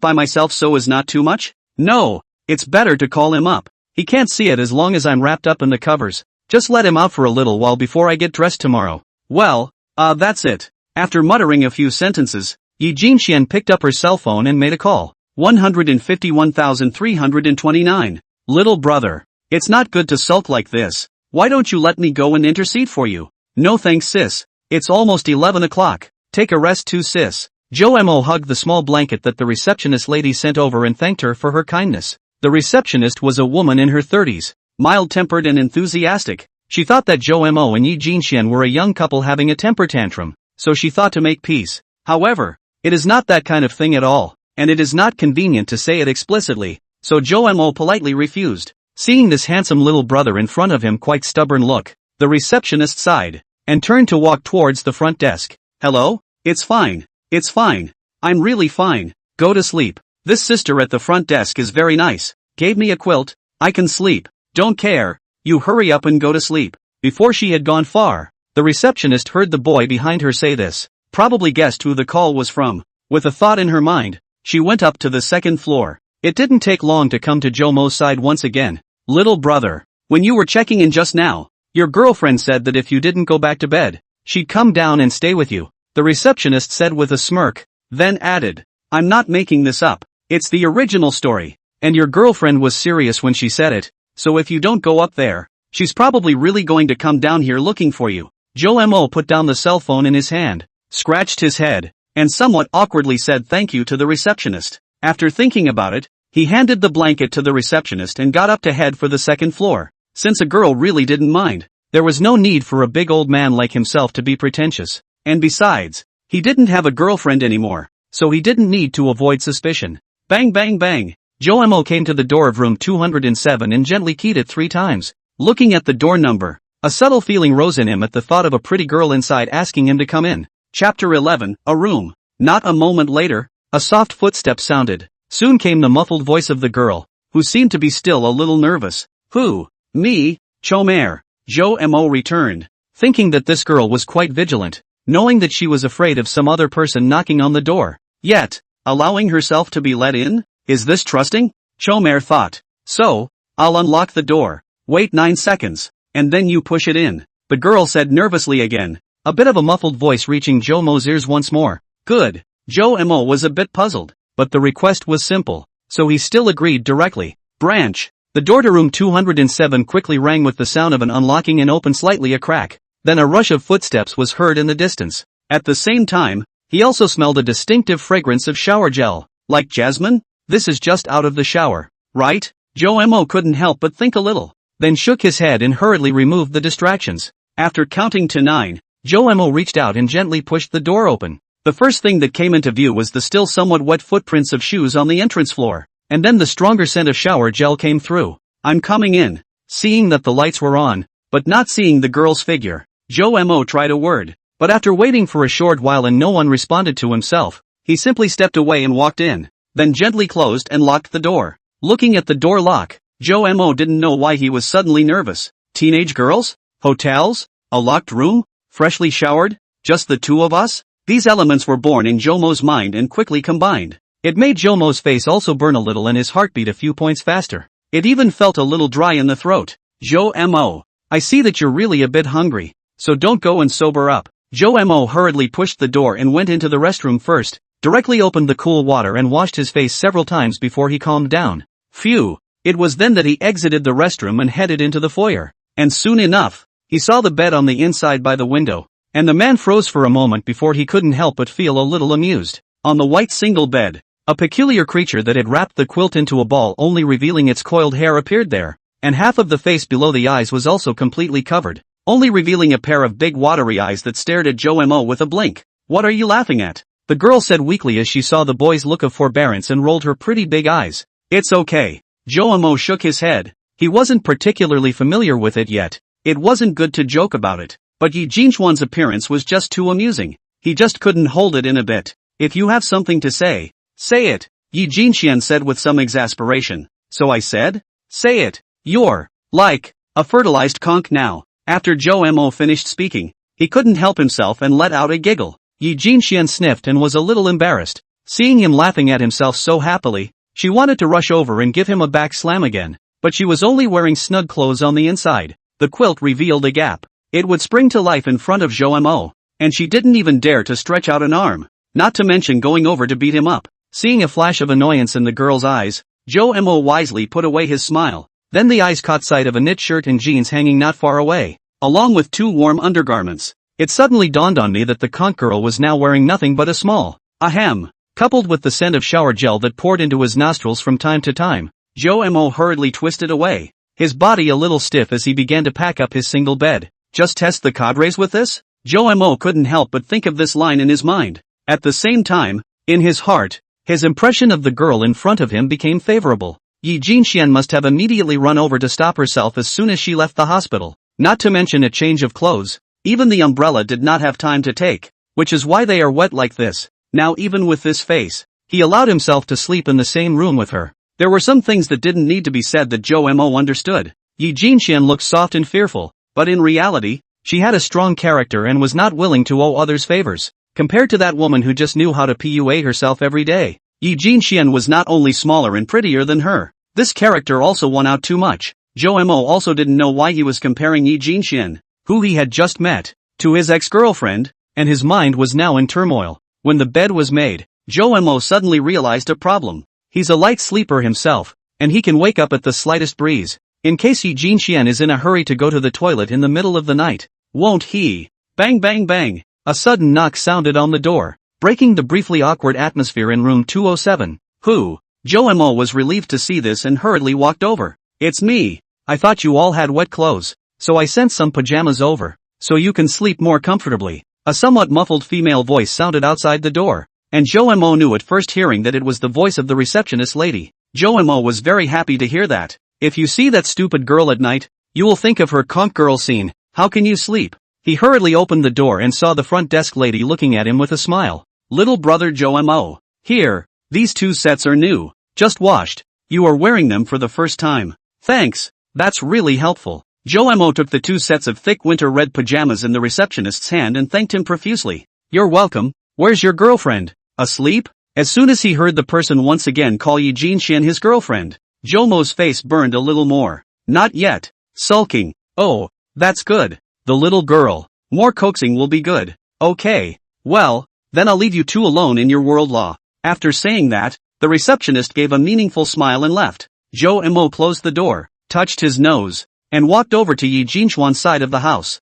by myself so is not too much? No, it's better to call him up. He can't see it as long as I'm wrapped up in the covers. Just let him out for a little while before I get dressed tomorrow. Well, that's it. After muttering a few sentences, Yi Jinxian picked up her cell phone and made a call. 151,329. Little brother, it's not good to sulk like this. Why don't you let me go and intercede for you? No thanks sis, it's almost 11 o'clock. Take a rest too, sis. Jo-mo hugged the small blanket that the receptionist lady sent over and thanked her for her kindness. The receptionist was a woman in her 30s, mild-tempered and enthusiastic. She thought that Jo-mo and Yi Jinxian were a young couple having a temper tantrum, so she thought to make peace. However, it is not that kind of thing at all, and it is not convenient to say it explicitly, so Jo-mo politely refused. Seeing this handsome little brother in front of him quite stubborn look, the receptionist sighed, and turned to walk towards the front desk. Hello? It's fine. It's fine. I'm really fine. Go to sleep. This sister at the front desk is very nice. Gave me a quilt. I can sleep. Don't care. You hurry up and go to sleep. Before she had gone far, the receptionist heard the boy behind her say this. Probably guessed who the call was from. With a thought in her mind, she went up to the second floor. It didn't take long to come to Jo-mo's side once again. Little brother, when you were checking in just now, your girlfriend said that if you didn't go back to bed, she'd come down and stay with you. The receptionist said with a smirk, then added, I'm not making this up. It's the original story. And your girlfriend was serious when she said it, so if you don't go up there, she's probably really going to come down here looking for you. Jo-mo put down the cell phone in his hand, scratched his head, and somewhat awkwardly said thank you to the receptionist. After thinking about it, he handed the blanket to the receptionist and got up to head for the second floor. Since a girl really didn't mind, there was no need for a big old man like himself to be pretentious. And besides, he didn't have a girlfriend anymore, so he didn't need to avoid suspicion. Bang bang bang. Jo-mo came to the door of room 207 and gently keyed it 3 times. Looking at the door number, a subtle feeling rose in him at the thought of a pretty girl inside asking him to come in. Chapter 11, A Room. Not a moment later, a soft footstep sounded. Soon came the muffled voice of the girl, who seemed to be still a little nervous. Who? Me? Chomer. Jo-mo returned, thinking that this girl was quite vigilant, knowing that she was afraid of some other person knocking on the door, yet, allowing herself to be let in? Is this trusting? Chomer thought. So, I'll unlock the door. Wait 9 seconds, and then you push it in. The girl said nervously again, a bit of a muffled voice reaching Jo-mo's ears once more. Good. Jo-mo was a bit puzzled, but the request was simple, so he still agreed directly. Branch. The door to room 207 quickly rang with the sound of an unlocking and opened slightly a crack. Then a rush of footsteps was heard in the distance. At the same time, he also smelled a distinctive fragrance of shower gel. Like jasmine? This is just out of the shower, right? Jo-mo couldn't help but think a little, then shook his head and hurriedly removed the distractions. After counting to 9, Jo-mo reached out and gently pushed the door open. The first thing that came into view was the still somewhat wet footprints of shoes on the entrance floor, and then the stronger scent of shower gel came through. I'm coming in. Seeing that the lights were on, but not seeing the girl's figure, Jo-mo tried a word, but after waiting for a short while and no one responded to himself, he simply stepped away and walked in, then gently closed and locked the door. Looking at the door lock, Jo-mo didn't know why he was suddenly nervous. Teenage girls? Hotels? A locked room? Freshly showered? Just the two of us? These elements were born in Jo-mo's mind and quickly combined. It made Jo-mo's face also burn a little and his heart beat a few points faster. It even felt a little dry in the throat. Jo-mo, I see that you're really a bit hungry, so don't go and sober up. Jo-mo hurriedly pushed the door and went into the restroom first, directly opened the cool water and washed his face several times before he calmed down. Phew, it was then that he exited the restroom and headed into the foyer. And soon enough, he saw the bed on the inside by the window, and the man froze for a moment before he couldn't help but feel a little amused. On the white single bed, a peculiar creature that had wrapped the quilt into a ball only revealing its coiled hair appeared there, and half of the face below the eyes was also completely covered, only revealing a pair of big watery eyes that stared at Jo-mo with a blink. What are you laughing at? The girl said weakly as she saw the boy's look of forbearance and rolled her pretty big eyes. It's okay. Jo-mo shook his head. He wasn't particularly familiar with it yet. It wasn't good to joke about it, but Yi Jinxuan's appearance was just too amusing. He just couldn't hold it in a bit. If you have something to say, say it, Yi Jinxian said with some exasperation. So I said? Say it. You're like a fertilized conch now. After Jo-mo finished speaking, he couldn't help himself and let out a giggle. Yi Jinxian sniffed and was a little embarrassed. Seeing him laughing at himself so happily, she wanted to rush over and give him a back slam again, but she was only wearing snug clothes on the inside. The quilt revealed a gap. It would spring to life in front of Jo-mo, and she didn't even dare to stretch out an arm, not to mention going over to beat him up. Seeing a flash of annoyance in the girl's eyes, Jo-mo wisely put away his smile. Then the eyes caught sight of a knit shirt and jeans hanging not far away, along with 2 warm undergarments. It suddenly dawned on me that the conch girl was now wearing nothing but a small ahem, coupled with the scent of shower gel that poured into his nostrils from time to time. Joe Mo hurriedly twisted away, his body a little stiff as he began to pack up his single bed. Just test the cadres with this? Joe Mo couldn't help but think of this line in his mind. At the same time, in his heart, his impression of the girl in front of him became favorable. Yi Jinxian must have immediately run over to stop herself as soon as she left the hospital, not to mention a change of clothes. Even the umbrella did not have time to take, which is why they are wet like this. Now even with this face, he allowed himself to sleep in the same room with her. There were some things that didn't need to be said that Joe Mo understood. Yi Jinxian looked soft and fearful, but in reality, she had a strong character and was not willing to owe others favors. Compared to that woman who just knew how to PUA herself every day, Yi Jinxian was not only smaller and prettier than her. This character also won out too much. Joe Mo also didn't know why he was comparing Yi Jinxian, who he had just met, to his ex-girlfriend, and his mind was now in turmoil. When the bed was made, Joe Mo suddenly realized a problem. He's a light sleeper himself, and he can wake up at the slightest breeze. In case Yi Jinxian is in a hurry to go to the toilet in the middle of the night, won't he? Bang bang bang! A sudden knock sounded on the door, breaking the briefly awkward atmosphere in room 207. Who? Joe Mo was relieved to see this and hurriedly walked over. It's me. I thought you all had wet clothes, so I sent some pajamas over, so you can sleep more comfortably. A somewhat muffled female voice sounded outside the door, and Joe Mo knew at first hearing that it was the voice of the receptionist lady. Joe Mo was very happy to hear that. If you see that stupid girl at night, you will think of her conch girl scene. How can you sleep? He hurriedly opened the door and saw the front desk lady looking at him with a smile. Little brother Joe Mo. Here, these 2 sets are new, just washed. You are wearing them for the first time. Thanks, that's really helpful. Joe Mo took the 2 sets of thick winter red pajamas in the receptionist's hand and thanked him profusely. You're welcome. Where's your girlfriend? Asleep? As soon as he heard the person once again call Yi Jinxian his girlfriend, Joe Mo's face burned a little more. Not yet. Sulking. Oh, that's good. The little girl. More coaxing will be good. Okay. Well, then I'll leave you 2 alone in your world law. After saying that, the receptionist gave a meaningful smile and left. Joe Mo closed the door, touched his nose, and walked over to Yi Jinxian's side of the house.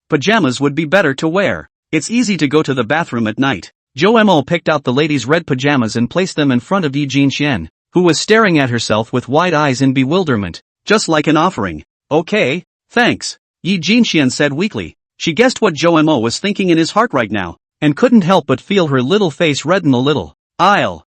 Pajamas would be better to wear. It's easy to go to the bathroom at night. Joe Mo picked out the lady's red pajamas and placed them in front of Yi Jinxian, who was staring at herself with wide eyes in bewilderment, just like an offering. Okay, thanks, Yi Jinxian said weakly. She guessed what Joe Mo was thinking in his heart right now, and couldn't help but feel her little face redden a little. I'll,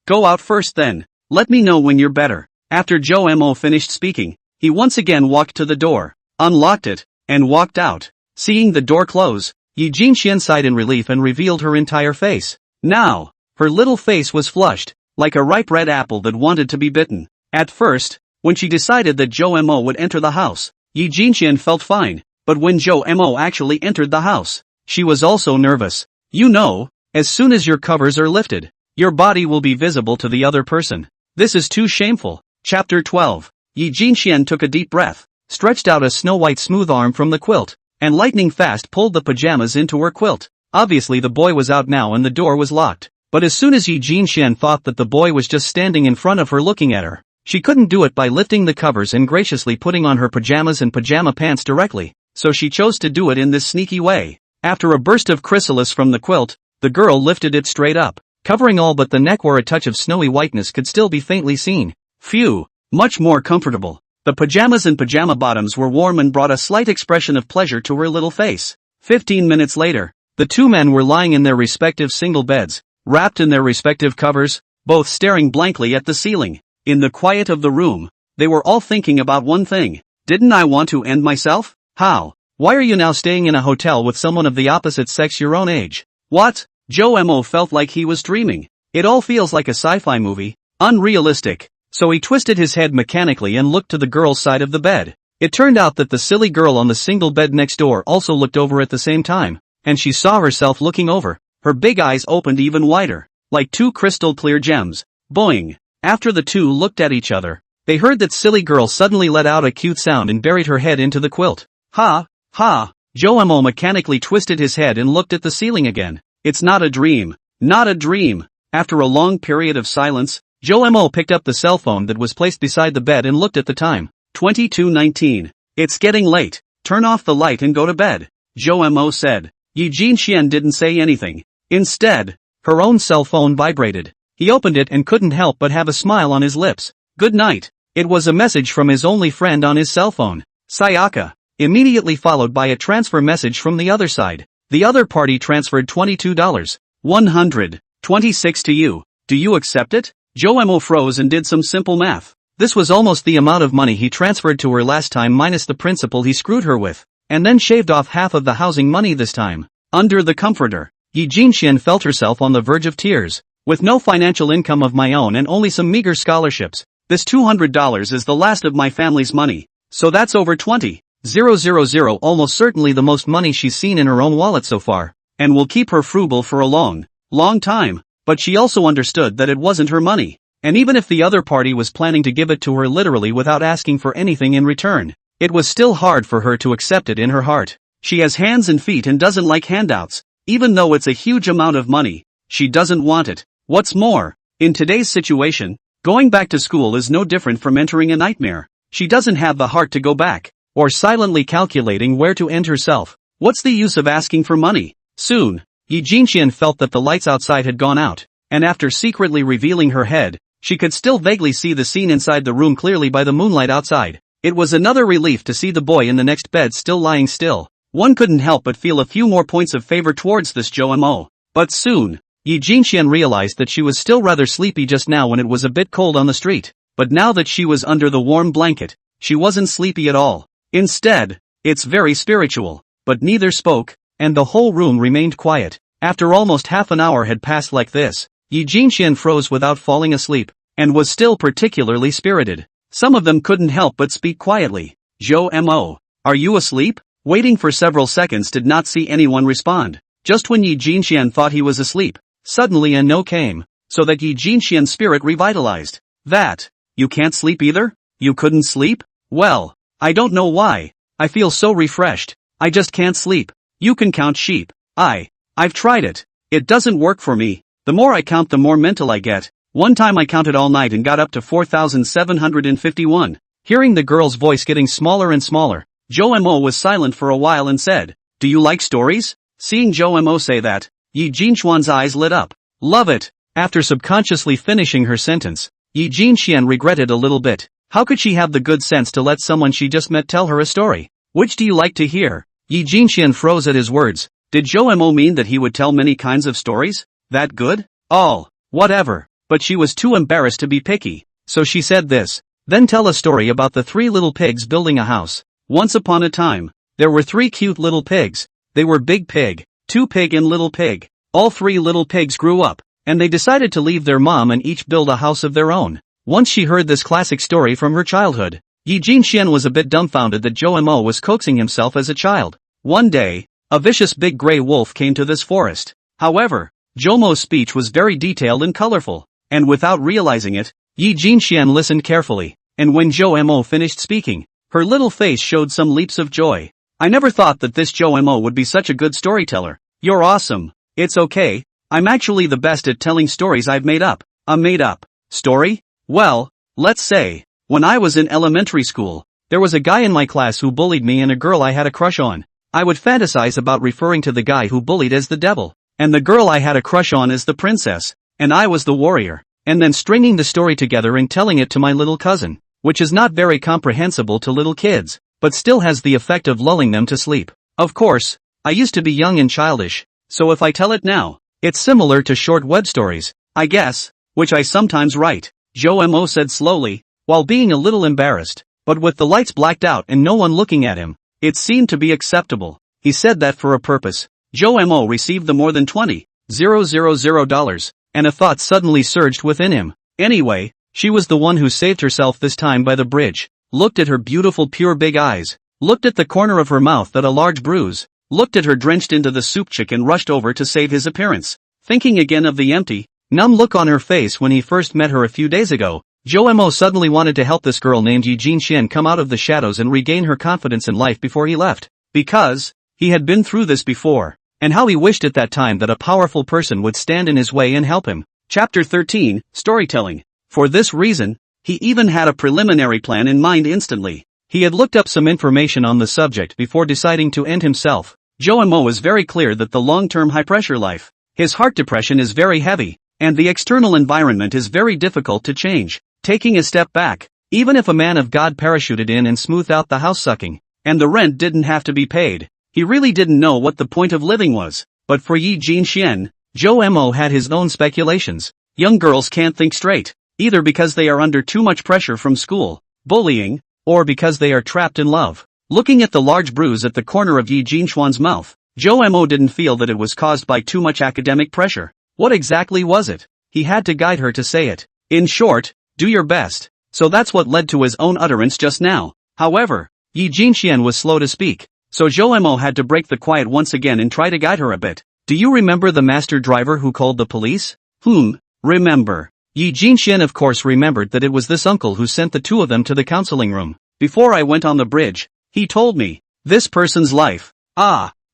go out first then. Let me know when you're better. After Joe Mo finished speaking, he once again walked to the door, unlocked it, and walked out. Seeing the door close, Yi Jinxian sighed in relief and revealed her entire face. Now, her little face was flushed, like a ripe red apple that wanted to be bitten. At first, when she decided that Joe Mo would enter the house, Yi Jinxian felt fine, but when Joe Mo actually entered the house, she was also nervous. You know, as soon as your covers are lifted, your body will be visible to the other person. This is too shameful. Chapter 12. Yi Jinxian took a deep breath, stretched out a snow-white smooth arm from the quilt, and lightning fast pulled the pajamas into her quilt. Obviously the boy was out now and the door was locked, but as soon as Yi Jinxian thought that the boy was just standing in front of her looking at her, she couldn't do it by lifting the covers and graciously putting on her pajamas and pajama pants directly, so she chose to do it in this sneaky way. After a burst of chrysalis from the quilt, the girl lifted it straight up, covering all but the neck where a touch of snowy whiteness could still be faintly seen. Phew, much more comfortable. The pajamas and pajama bottoms were warm and brought a slight expression of pleasure to her little face. 15 minutes later, the 2 men were lying in their respective single beds, wrapped in their respective covers, both staring blankly at the ceiling. In the quiet of the room, they were all thinking about one thing. Didn't I want to end myself? How? Why are you now staying in a hotel with someone of the opposite sex your own age? What? Joe Mo felt like he was dreaming. It all feels like a sci-fi movie. Unrealistic. So he twisted his head mechanically and looked to the girl's side of the bed. It turned out that the silly girl on the single bed next door also looked over at the same time, and she saw herself looking over. Her big eyes opened even wider, like 2 crystal clear gems. Boing. After the 2 looked at each other, they heard that silly girl suddenly let out a cute sound and buried her head into the quilt. Ha, ha. Joe Mo mechanically twisted his head and looked at the ceiling again. It's not a dream. Not a dream. After a long period of silence, Joe Mo picked up the cell phone that was placed beside the bed and looked at the time. 22:19. It's getting late. Turn off the light and go to bed. Zhou Mo said. Yi Jinxian didn't say anything. Instead, her own cell phone vibrated. He opened it and couldn't help but have a smile on his lips. Good night. It was a message from his only friend on his cell phone, Sayaka, immediately followed by a transfer message from the other side. The other party transferred $22. 126 to you. Do you accept it? Zhou Mo froze and did some simple math. This was almost the amount of money he transferred to her last time minus the principal he screwed her with, and then shaved off half of the housing money this time. Under the comforter, Yi Jinxian felt herself on the verge of tears. With no financial income of my own and only some meager scholarships, this $200 is the last of my family's money. So that's over 20,000, almost certainly the most money she's seen in her own wallet so far, and will keep her frugal for a long time. But she also understood that it wasn't her money, and even if the other party was planning to give it to her literally without asking for anything in return, it was still hard for her to accept it in her heart. She has hands and feet and doesn't like handouts, even though it's a huge amount of money. She doesn't want it. What's more, in today's situation, going back to school is no different from entering a nightmare. She doesn't have the heart to go back, or silently calculating where to end herself. What's the use of asking for money? Soon, Yi Jinxian felt that the lights outside had gone out, and after secretly revealing her head, she could still vaguely see the scene inside the room clearly by the moonlight outside. It was another relief to see the boy in the next bed still lying still. One couldn't help but feel a few more points of favor towards this Zhou Mo. But soon, Yi Jinxian realized that she was still rather sleepy just now when it was a bit cold on the street. But now that she was under the warm blanket, she wasn't sleepy at all. Instead, it's very spiritual. But neither spoke, and the whole room remained quiet. After almost half an hour had passed like this, Yi Jinxian froze without falling asleep, and was still particularly spirited. Some of them couldn't help but speak quietly. Zhou Mo, are you asleep? Waiting for several seconds did not see anyone respond. Just when Yi Jinxian thought he was asleep, suddenly a no came, so that Yi Jinxian's spirit revitalized. That, you can't sleep either? You couldn't sleep? Well, I don't know why. I feel so refreshed. I just can't sleep. You can count sheep. I've tried it. It doesn't work for me. The more I count the more mental I get. One time I counted all night and got up to 4,751. Hearing the girl's voice getting smaller and smaller, Zhou Mo was silent for a while and said, do you like stories? Seeing Zhou Mo say that, Yi Jinxian's eyes lit up. Love it. After subconsciously finishing her sentence, Yi Jinxian regretted a little bit. How could she have the good sense to let someone she just met tell her a story? Which do you like to hear? Yi Jinxian froze at his words. Did Zhou Mo mean that he would tell many kinds of stories? That good? All. Whatever. But she was too embarrassed to be picky, so she said this. Then tell a story about the 3 little pigs building a house. Once upon a time, there were 3 cute little pigs. They were Big Pig, 2 Pig and Little Pig. All 3 little pigs grew up, and they decided to leave their mom and each build a house of their own. Once she heard this classic story from her childhood, Yi Jinxian was a bit dumbfounded that Zhou Mo was coaxing himself as a child. One day, a vicious big gray wolf came to this forest. However, Zhou Mo's speech was very detailed and colorful, and without realizing it, Yi Jinxian listened carefully, and when Zhou Mo finished speaking, her little face showed some leaps of joy. I never thought that this Zhou Mo would be such a good storyteller. You're awesome. It's okay. I'm actually the best at telling stories I've made up. A made-up story? Well, let's say, when I was in elementary school, there was a guy in my class who bullied me and a girl I had a crush on. I would fantasize about referring to the guy who bullied as the devil, and the girl I had a crush on as the princess, and I was the warrior, and then stringing the story together and telling it to my little cousin, which is not very comprehensible to little kids, but still has the effect of lulling them to sleep. Of course, I used to be young and childish, so if I tell it now, it's similar to short web stories, I guess, which I sometimes write. Zhou Mo said slowly, while being a little embarrassed, but with the lights blacked out and no one looking at him, it seemed to be acceptable. He said that for a purpose. Zhou Mo received the more than $20,000, and a thought suddenly surged within him. Anyway, she was the one who saved herself this time by the bridge, looked at her beautiful pure big eyes, looked at the corner of her mouth that a large bruise, looked at her drenched into the soup chick and rushed over to save his appearance. Thinking again of the empty, numb look on her face when he first met her a few days ago, Zhou Mo suddenly wanted to help this girl named Yi Jinxian come out of the shadows and regain her confidence in life before he left. Because he had been through this before, and how he wished at that time that a powerful person would stand in his way and help him. Chapter 13, Storytelling. For this reason, he even had a preliminary plan in mind instantly. He had looked up some information on the subject before deciding to end himself. Joe Mo is very clear that the long-term high-pressure life, his heart depression is very heavy, and the external environment is very difficult to change. Taking a step back, even if a man of God parachuted in and smoothed out the house sucking, and the rent didn't have to be paid, he really didn't know what the point of living was. But for Yi Jinxian, Joe Mo had his own speculations. Young girls can't think straight, either because they are under too much pressure from school, bullying, or because they are trapped in love. Looking at the large bruise at the corner of Yi Jinxuan's mouth, Joe Mo didn't feel that it was caused by too much academic pressure. What exactly was it? He had to guide her to say it. In short, do your best. So that's what led to his own utterance just now. However, Yi Jinxian was slow to speak, so Joe Mo had to break the quiet once again and try to guide her a bit. Do you remember the master driver who called the police? Remember. Yi Jinxian of course remembered that it was this uncle who sent the two of them to the counseling room. Before I went on the bridge, he told me, this person's life.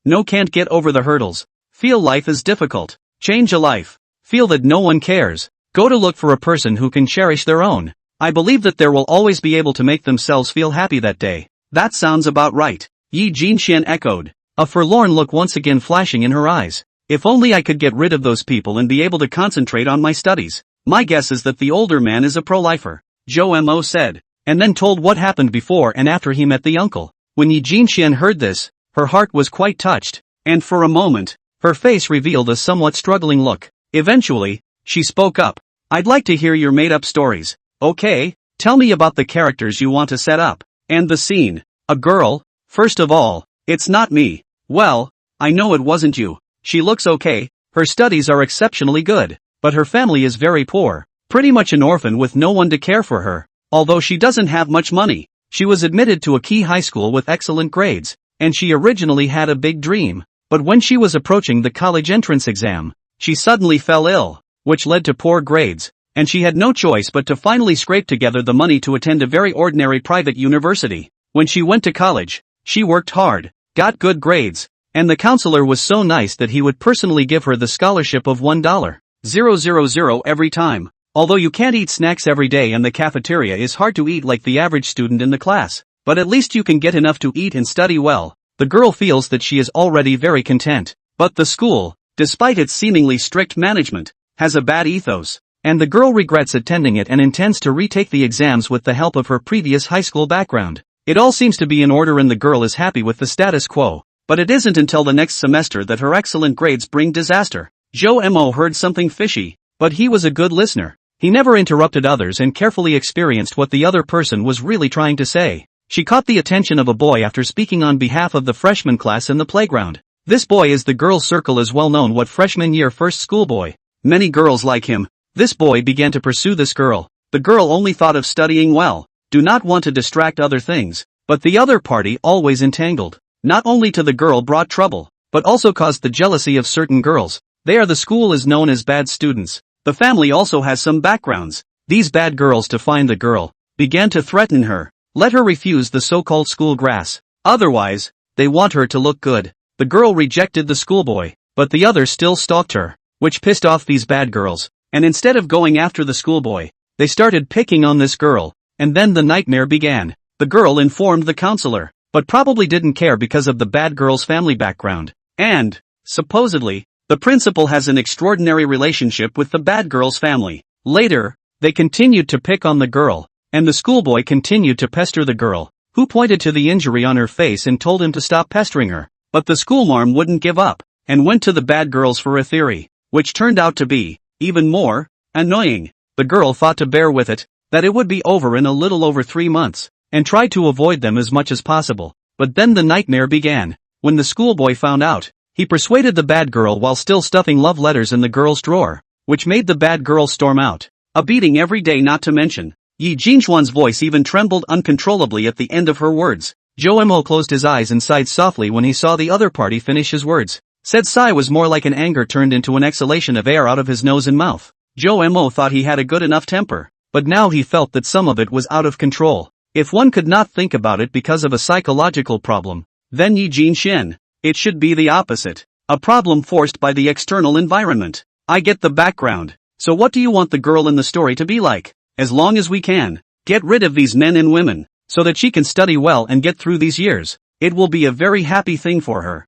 No, can't get over the hurdles. Feel life is difficult. Change a life. Feel that no one cares. Go to look for a person who can cherish their own. I believe that there will always be able to make themselves feel happy that day. That sounds about right. Yi Jinxian echoed, a forlorn look once again flashing in her eyes. If only I could get rid of those people and be able to concentrate on my studies. My guess is that the older man is a pro-lifer, Joe Mo said, and then told what happened before and after he met the uncle. When Yi Jinxian heard this, her heart was quite touched, and for a moment, her face revealed a somewhat struggling look. Eventually, she spoke up. I'd like to hear your made-up stories. Okay, tell me about the characters you want to set up. And the scene. A girl? First of all, it's not me. Well, I know it wasn't you. She looks okay, her studies are exceptionally good, but her family is very poor, pretty much an orphan with no one to care for her. Although she doesn't have much money, she was admitted to a key high school with excellent grades, and she originally had a big dream. But when she was approaching the college entrance exam, she suddenly fell ill, which led to poor grades, and she had no choice but to finally scrape together the money to attend a very ordinary private university. When she went to college, she worked hard, got good grades, and the counselor was so nice that he would personally give her the scholarship of $1,000 every time. Although you can't eat snacks every day and the cafeteria is hard to eat like the average student in the class, but at least you can get enough to eat and study well. The girl feels that she is already very content. But the school, despite its seemingly strict management, has a bad ethos, and the girl regrets attending it and intends to retake the exams with the help of her previous high school background. It all seems to be in order and the girl is happy with the status quo, but it isn't until the next semester that her excellent grades bring disaster. Joe Mo heard something fishy, but he was a good listener. He never interrupted others and carefully experienced what the other person was really trying to say. She caught the attention of a boy after speaking on behalf of the freshman class in the playground. This boy is the girls' circle as well known what freshman year first schoolboy. Many girls like him. This boy began to pursue this girl. The girl only thought of studying well, do not want to distract other things, but the other party always entangled. Not only to the girl brought trouble, but also caused the jealousy of certain girls. The school is known as bad students. The family also has some backgrounds. These bad girls to find the girl, began to threaten her. Let her refuse the so-called school grass. Otherwise, they want her to look good. The girl rejected the schoolboy, but the other still stalked her, which pissed off these bad girls, and instead of going after the schoolboy, they started picking on this girl, and then the nightmare began. The girl informed the counselor, but probably didn't care because of the bad girl's family background. And, supposedly, the principal has an extraordinary relationship with the bad girl's family. Later, they continued to pick on the girl, and the schoolboy continued to pester the girl, who pointed to the injury on her face and told him to stop pestering her. But the schoolmarm wouldn't give up, and went to the bad girls for a theory, which turned out to be even more annoying. The girl thought to bear with it, that it would be over in a little over 3 months, and tried to avoid them as much as possible. But then the nightmare began. When the schoolboy found out, he persuaded the bad girl while still stuffing love letters in the girl's drawer, which made the bad girl storm out. A beating every day not to mention. Yi Jinxuan's voice even trembled uncontrollably at the end of her words. Joe Mo closed his eyes and sighed softly when he saw the other party finish his words. Said sigh was more like an anger turned into an exhalation of air out of his nose and mouth. Joe Mo thought he had a good enough temper, but now he felt that some of it was out of control. If one could not think about it because of a psychological problem, then Yi Jinxian, it should be the opposite. A problem forced by the external environment. I get the background. So what do you want the girl in the story to be like? As long as we can get rid of these men and women, so that she can study well and get through these years, it will be a very happy thing for her.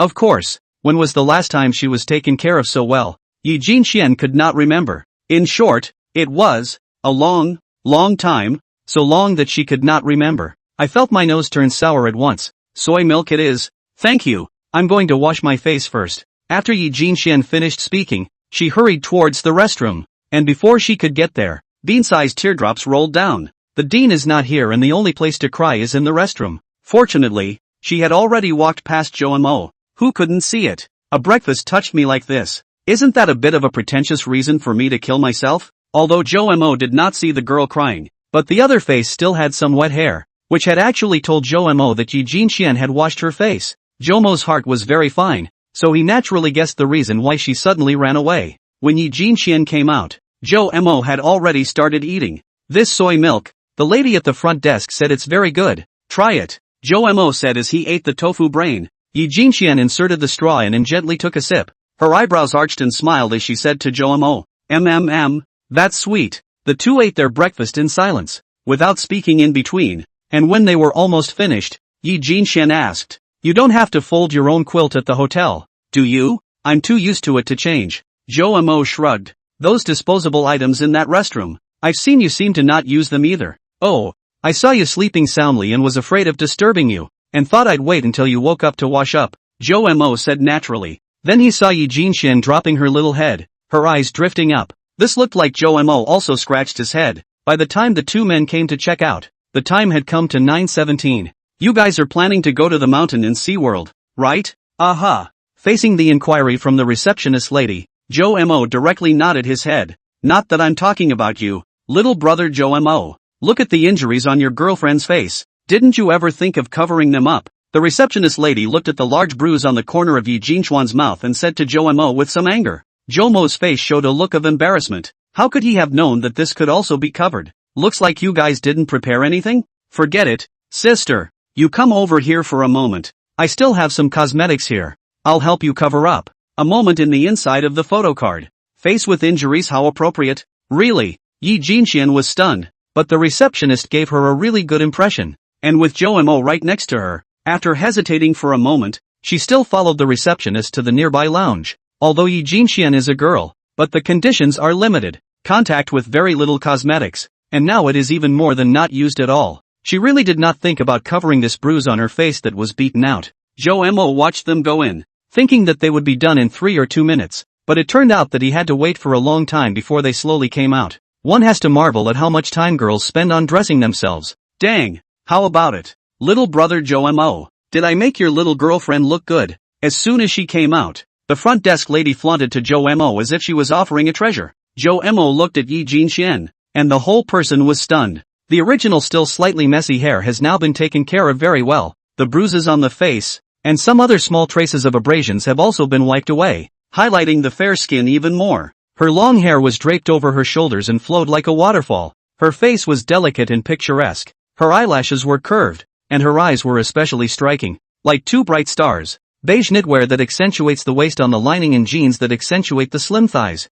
Of course, when was the last time she was taken care of so well? Yi Jinxian could not remember. In short, it was a long, long time, so long that she could not remember. I felt my nose turn sour at once. Soy milk it is. Thank you. I'm going to wash my face first. After Yi Jinxian finished speaking, she hurried towards the restroom. And before she could get there, bean-sized teardrops rolled down. The dean is not here and the only place to cry is in the restroom. Fortunately, she had already walked past Joamo, who couldn't see it. A breakfast touched me like this. Isn't that a bit of a pretentious reason for me to kill myself? Although Joamo did not see the girl crying, but the other face still had some wet hair, which had actually told Joamo that Yi Jinxian had washed her face. Jomo's heart was very fine, so he naturally guessed the reason why she suddenly ran away. When Yi Jinxian came out, Joamo had already started eating. This soy milk, the lady at the front desk said it's very good. Try it, Joamo said as he ate the tofu brain. Yi Jinxian inserted the straw in and gently took a sip. Her eyebrows arched and smiled as she said to Joamo, that's sweet. The two ate their breakfast in silence, without speaking in between, and when they were almost finished, Yi Jinxian asked, "You don't have to fold your own quilt at the hotel, do you?" "I'm too used to it to change." Joamo shrugged. "Those disposable items in that restroom, I've seen you seem to not use them either." "Oh, I saw you sleeping soundly and was afraid of disturbing you, and thought I'd wait until you woke up to wash up," Joamo said naturally. Then he saw Yi Jinxian dropping her little head, her eyes drifting up. This looked like Joamo also scratched his head. By the time the two men came to check out, the time had come to 9:17. "You guys are planning to go to the mountain in SeaWorld, right?" "Aha." Facing the inquiry from the receptionist lady, Joamo directly nodded his head. "Not that I'm talking about you, little brother Joamo. Look at the injuries on your girlfriend's face. Didn't you ever think of covering them up?" The receptionist lady looked at the large bruise on the corner of Yi Jinxuan's mouth and said to Joamo with some anger. Joamo's face showed a look of embarrassment. How could he have known that this could also be covered? "Looks like you guys didn't prepare anything? Forget it, sister. You come over here for a moment. I still have some cosmetics here. I'll help you cover up." A moment in the inside of the photo card. Face with injuries, how appropriate. Really? Yi Jinxian was stunned, but the receptionist gave her a really good impression. And with Joamo right next to her, after hesitating for a moment, she still followed the receptionist to the nearby lounge. Although Yi Jinxian is a girl, but the conditions are limited. Contact with very little cosmetics, and now it is even more than not used at all. She really did not think about covering this bruise on her face that was beaten out. Joamo watched them go in, thinking that they would be done in 3 or 2 minutes, but it turned out that he had to wait for a long time before they slowly came out. One has to marvel at how much time girls spend on dressing themselves. Dang, how about it, little brother Joamo? Did I make your little girlfriend look good? As soon as she came out, the front desk lady flaunted to Joamo as if she was offering a treasure. Joamo looked at Yi Jinxian, and the whole person was stunned. The original still slightly messy hair has now been taken care of very well. The bruises on the face, and some other small traces of abrasions have also been wiped away, highlighting the fair skin even more. Her long hair was draped over her shoulders and flowed like a waterfall. Her face was delicate and picturesque. Her eyelashes were curved, and her eyes were especially striking, like 2 bright stars. Beige knitwear that accentuates the waist on the lining and jeans that accentuate the slim thighs.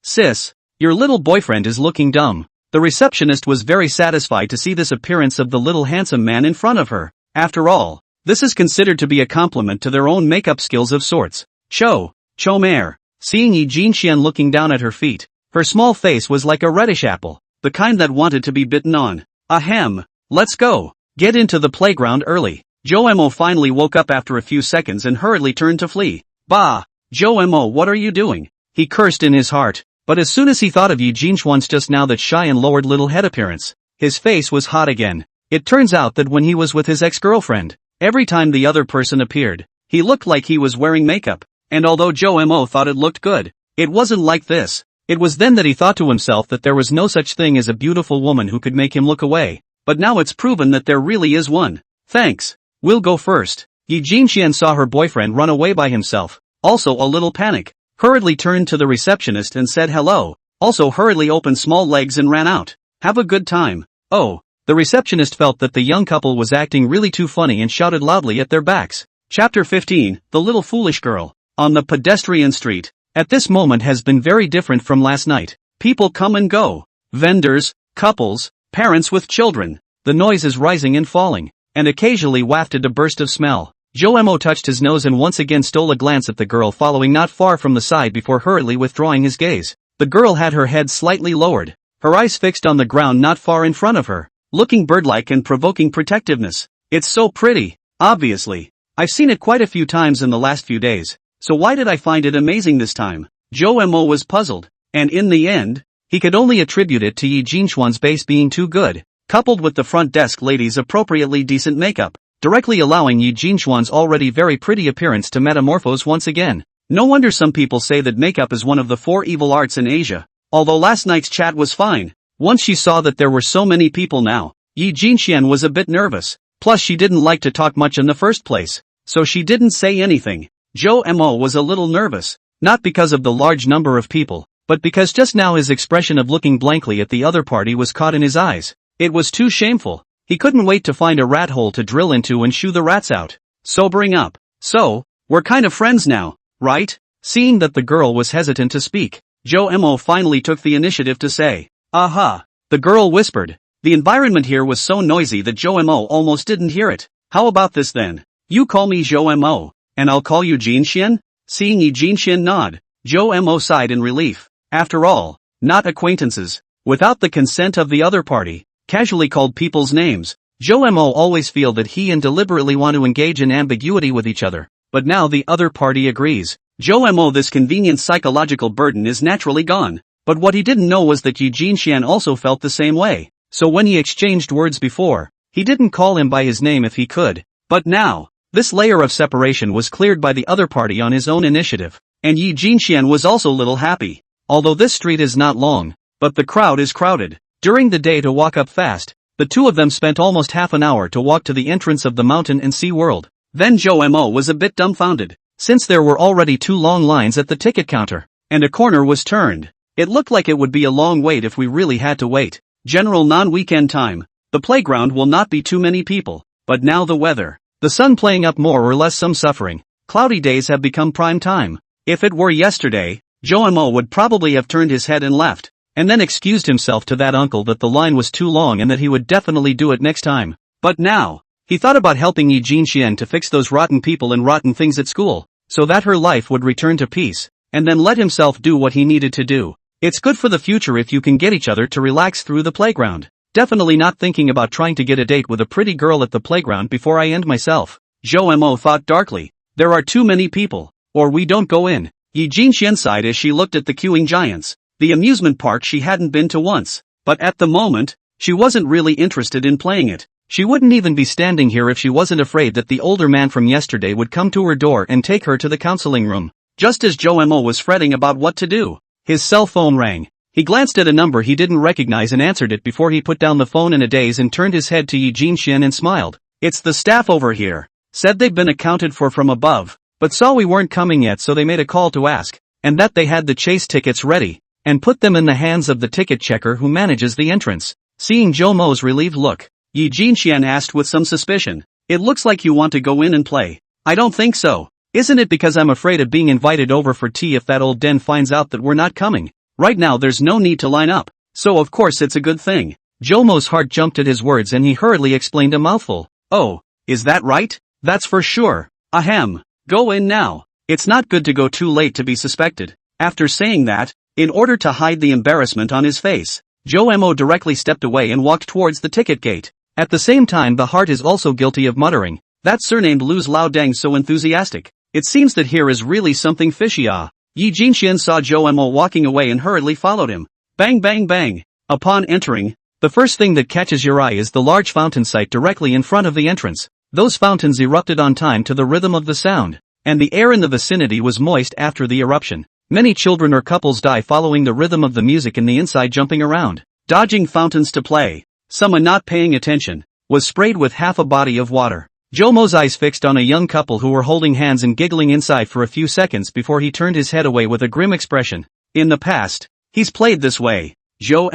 Sis, your little boyfriend is looking dumb. The receptionist was very satisfied to see this appearance of the little handsome man in front of her. After all, this is considered to be a compliment to their own makeup skills of sorts. Chomer. Seeing Yi Jinxian looking down at her feet, her small face was like a reddish apple, the kind that wanted to be bitten on. Ahem, let's go. Get into the playground early. Joamo finally woke up after a few seconds and hurriedly turned to flee. Bah! Joamo, what are you doing? He cursed in his heart, but as soon as he thought of Yi Jinxuan's just now that shy and lowered little head appearance, his face was hot again. It turns out that when he was with his ex-girlfriend, every time the other person appeared, he looked like he was wearing makeup, and although Joamo thought it looked good, it wasn't like this. It was then that he thought to himself that there was no such thing as a beautiful woman who could make him look away, but now it's proven that there really is one. Thanks. We'll go first. Yi Jinxian saw her boyfriend run away by himself, also a little panic, hurriedly turned to the receptionist and said hello, also hurriedly opened small legs and ran out. Have a good time. Oh, the receptionist felt that the young couple was acting really too funny and shouted loudly at their backs. Chapter 15, The Little Foolish Girl. On the pedestrian street, at this moment has been very different from last night. People come and go. Vendors, couples, parents with children. The noise is rising and falling, and occasionally wafted a burst of smell. Jo touched his nose and once again stole a glance at the girl following not far from the side before hurriedly withdrawing his gaze. The girl had her head slightly lowered, her eyes fixed on the ground not far in front of her, looking birdlike and provoking protectiveness. It's so pretty, obviously. I've seen it quite a few times in the last few days, so why did I find it amazing this time? Jo was puzzled, and in the end, he could only attribute it to Yi Jinxuan's base being too good, coupled with the front desk lady's appropriately decent makeup, directly allowing Yi Jinxuan's already very pretty appearance to metamorphose once again. No wonder some people say that makeup is one of the 4 evil arts in Asia. Although last night's chat was fine, once she saw that there were so many people now, Yi Jinxian was a bit nervous, plus she didn't like to talk much in the first place, so she didn't say anything. Jo was a little nervous, not because of the large number of people, but because just now his expression of looking blankly at the other party was caught in his eyes. It was too shameful. He couldn't wait to find a rat hole to drill into and shoo the rats out. Sobering up. So, we're kind of friends now, right? Seeing that the girl was hesitant to speak, Jo finally took the initiative to say, "Aha." The girl whispered. The environment here was so noisy that Jo almost didn't hear it. "How about this then? You call me Jo and I'll call you Jinxian?" Seeing Yi Jinxian nod, Jo sighed in relief. After all, not acquaintances. Without the consent of the other party, casually called people's names. Jo always feel that he and deliberately want to engage in ambiguity with each other, but now the other party agrees. Jo this convenient psychological burden is naturally gone, but what he didn't know was that Yi Jinxian also felt the same way, so when he exchanged words before, he didn't call him by his name if he could, but now, this layer of separation was cleared by the other party on his own initiative, and Yi Jinxian was also little happy. Although this street is not long, but the crowd is crowded. During the day to walk up fast, the two of them spent almost half an hour to walk to the entrance of the Mountain and Sea World. Then Jo was a bit dumbfounded, since there were already 2 long lines at the ticket counter, and a corner was turned. It looked like it would be a long wait if we really had to wait. General non-weekend time. The playground will not be too many people, but now the weather. The sun playing up more or less some suffering. Cloudy days have become prime time. If it were yesterday, Jo would probably have turned his head and left, and then excused himself to that uncle that the line was too long and that he would definitely do it next time. But now, he thought about helping Yi Jinxian to fix those rotten people and rotten things at school, so that her life would return to peace, and then let himself do what he needed to do. It's good for the future if you can get each other to relax through the playground. Definitely not thinking about trying to get a date with a pretty girl at the playground before I end myself. Jo thought darkly. There are too many people, or we don't go in. Yi Jinxian sighed as she looked at the queuing giants, the amusement park she hadn't been to once, but at the moment, she wasn't really interested in playing it. She wouldn't even be standing here if she wasn't afraid that the older man from yesterday would come to her door and take her to the counseling room. Just as Jo was fretting about what to do, his cell phone rang. He glanced at a number he didn't recognize and answered it before he put down the phone in a daze and turned his head to Yi Jinxian and smiled. "It's the staff over here. Said they've been accounted for from above, but saw we weren't coming yet so they made a call to ask, and that they had the chase tickets ready, and put them in the hands of the ticket checker who manages the entrance." Seeing Jomo's relieved look, Yi Jinxian asked with some suspicion, "It looks like you want to go in and play." "I don't think so. Isn't it because I'm afraid of being invited over for tea if that old den finds out that we're not coming? Right now there's no need to line up, so of course it's a good thing." Jomo's heart jumped at his words and he hurriedly explained a mouthful. "Oh, is that right? That's for sure. Ahem. Go in now. It's not good to go too late to be suspected." After saying that, in order to hide the embarrassment on his face, Jo directly stepped away and walked towards the ticket gate. At the same time the heart is also guilty of muttering, "That surnamed Lu's Lao Deng so enthusiastic. It seems that here is really something fishy ah." Yi Jinxian saw Jo walking away and hurriedly followed him. Bang bang bang. Upon entering, the first thing that catches your eye is the large fountain site directly in front of the entrance. Those fountains erupted on time to the rhythm of the sound, and the air in the vicinity was moist after the eruption. Many children or couples die following the rhythm of the music in the inside jumping around, dodging fountains to play. Someone not paying attention was sprayed with half a body of water. Jomo's eyes fixed on a young couple who were holding hands and giggling inside for a few seconds before he turned his head away with a grim expression. In the past, he's played this way. Jo.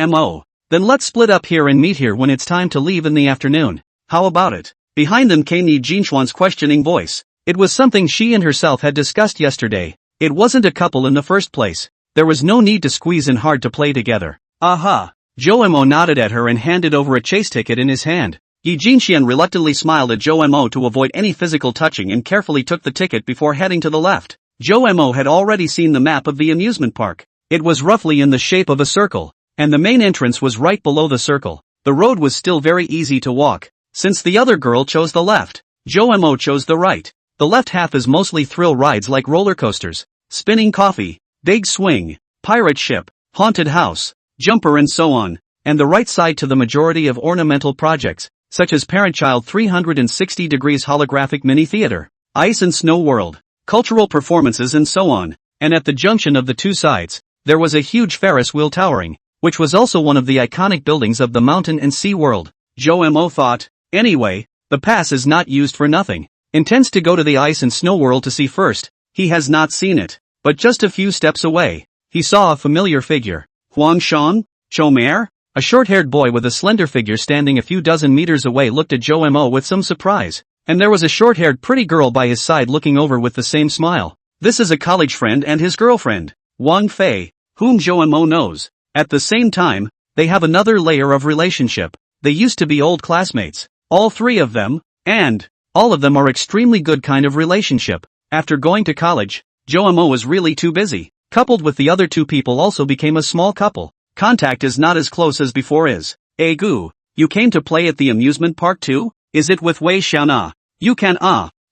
Then let's split up here and meet here when it's time to leave in the afternoon. How about it? Behind them came Yi Jinxuan's questioning voice. It was something she and herself had discussed yesterday. It wasn't a couple in the first place. There was no need to squeeze in hard to play together. Aha. Jo nodded at her and handed over a chase ticket in his hand. Yi Jinxian reluctantly smiled at Zhou Mo to avoid any physical touching and carefully took the ticket before heading to the left. Zhou Mo had already seen the map of the amusement park. It was roughly in the shape of a circle, and the main entrance was right below the circle. The road was still very easy to walk. Since the other girl chose the left, Zhou Mo chose the right. The left half is mostly thrill rides like roller coasters, spinning coffee, big swing, pirate ship, haunted house, jumper and so on, and the right side to the majority of ornamental projects, such as Parent-Child 360 degrees holographic mini theater, ice and snow world, cultural performances and so on, and at the junction of the two sides, there was a huge Ferris wheel towering, which was also one of the iconic buildings of the mountain and sea world. Zhou Mo thought, anyway, the pass is not used for nothing. Intends to go to the ice and snow world to see first. He has not seen it, but just a few steps away, he saw a familiar figure. Huang Shan? Chomer? A short-haired boy with a slender figure standing a few dozen meters away looked at Zhou Mo with some surprise, and there was a short-haired pretty girl by his side looking over with the same smile. This is a college friend and his girlfriend, Wang Fei, whom Zhou Mo knows. At the same time, they have another layer of relationship. They used to be old classmates, all three of them, and all of them are extremely good kind of relationship. After going to college, Zhou Mo was really too busy. Coupled with the other two people also became a small couple. Contact is not as close as before is. Hey Gu, you came to play at the amusement park too? Is it with Wei Xiaona? You can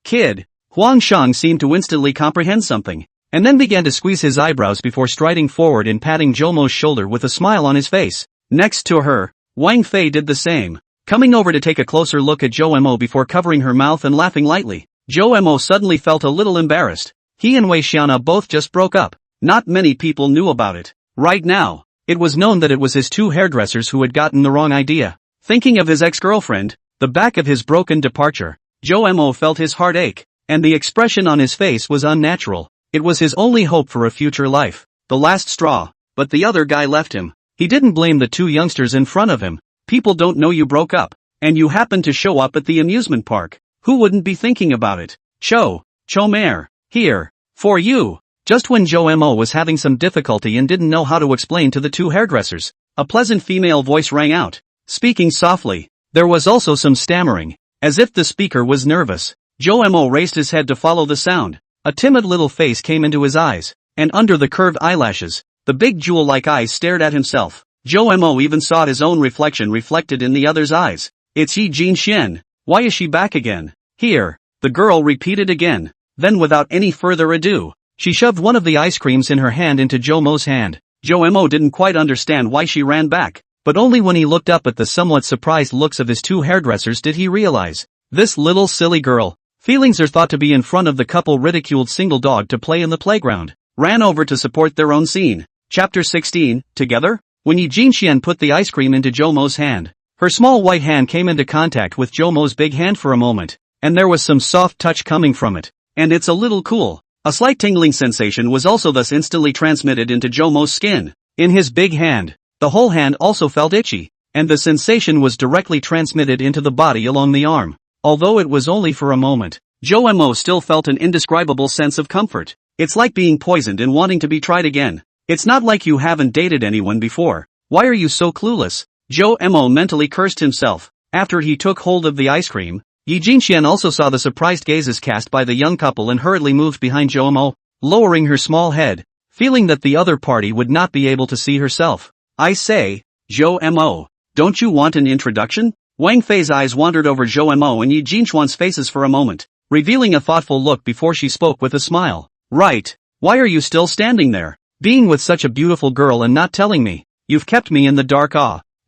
kid. Huang Shang seemed to instantly comprehend something, and then began to squeeze his eyebrows before striding forward and patting Zhou Mo's shoulder with a smile on his face. Next to her, Wang Fei did the same, coming over to take a closer look at Zhou Mo before covering her mouth and laughing lightly. Zhou Mo suddenly felt a little embarrassed. He and Wei Xiaona both just broke up. Not many people knew about it. Right now, it was known that it was his two hairdressers who had gotten the wrong idea. Thinking of his ex-girlfriend, the back of his broken departure, Zhou Mo felt his heart ache, and the expression on his face was unnatural. It was his only hope for a future life, the last straw, but the other guy left him. He didn't blame the two youngsters in front of him. People don't know you broke up, and you happened to show up at the amusement park. Who wouldn't be thinking about it? Chomer, here, for you. Just when Zhou Mo was having some difficulty and didn't know how to explain to the two hairdressers, a pleasant female voice rang out, speaking softly. There was also some stammering, as if the speaker was nervous. Zhou Mo raised his head to follow the sound. A timid little face came into his eyes, and under the curved eyelashes, the big jewel-like eyes stared at himself. Zhou Mo even saw his own reflection reflected in the other's eyes. It's Yi Jinxian. Why is she back again? Here, the girl repeated again. Then without any further ado, she shoved one of the ice creams in her hand into Zhou Mo's hand. Zhou Mo didn't quite understand why she ran back, but only when he looked up at the somewhat surprised looks of his two hairdressers did he realize. This little silly girl, feelings are thought to be in front of the couple ridiculed single dog to play in the playground, ran over to support their own scene. Chapter 16, Together? When Yi Jinxian put the ice cream into Zhou Mo's hand, her small white hand came into contact with Zhou Mo's big hand for a moment, and there was some soft touch coming from it. And it's a little cool. A slight tingling sensation was also thus instantly transmitted into Zhou Mo's skin. In his big hand, the whole hand also felt itchy, and the sensation was directly transmitted into the body along the arm. Although it was only for a moment, Zhou Mo still felt an indescribable sense of comfort. It's like being poisoned and wanting to be tried again. It's not like you haven't dated anyone before. Why are you so clueless? Zhou Mo mentally cursed himself. After he took hold of the ice cream, Yi Jinxian also saw the surprised gazes cast by the young couple and hurriedly moved behind Zhou Mo, lowering her small head, feeling that the other party would not be able to see herself. I say, Zhou Mo, don't you want an introduction? Wang Fei's eyes wandered over Zhou Mo and Yi Jinxian's faces for a moment, revealing a thoughtful look before she spoke with a smile. Right, why are you still standing there? Being with such a beautiful girl and not telling me. You've kept me in the dark.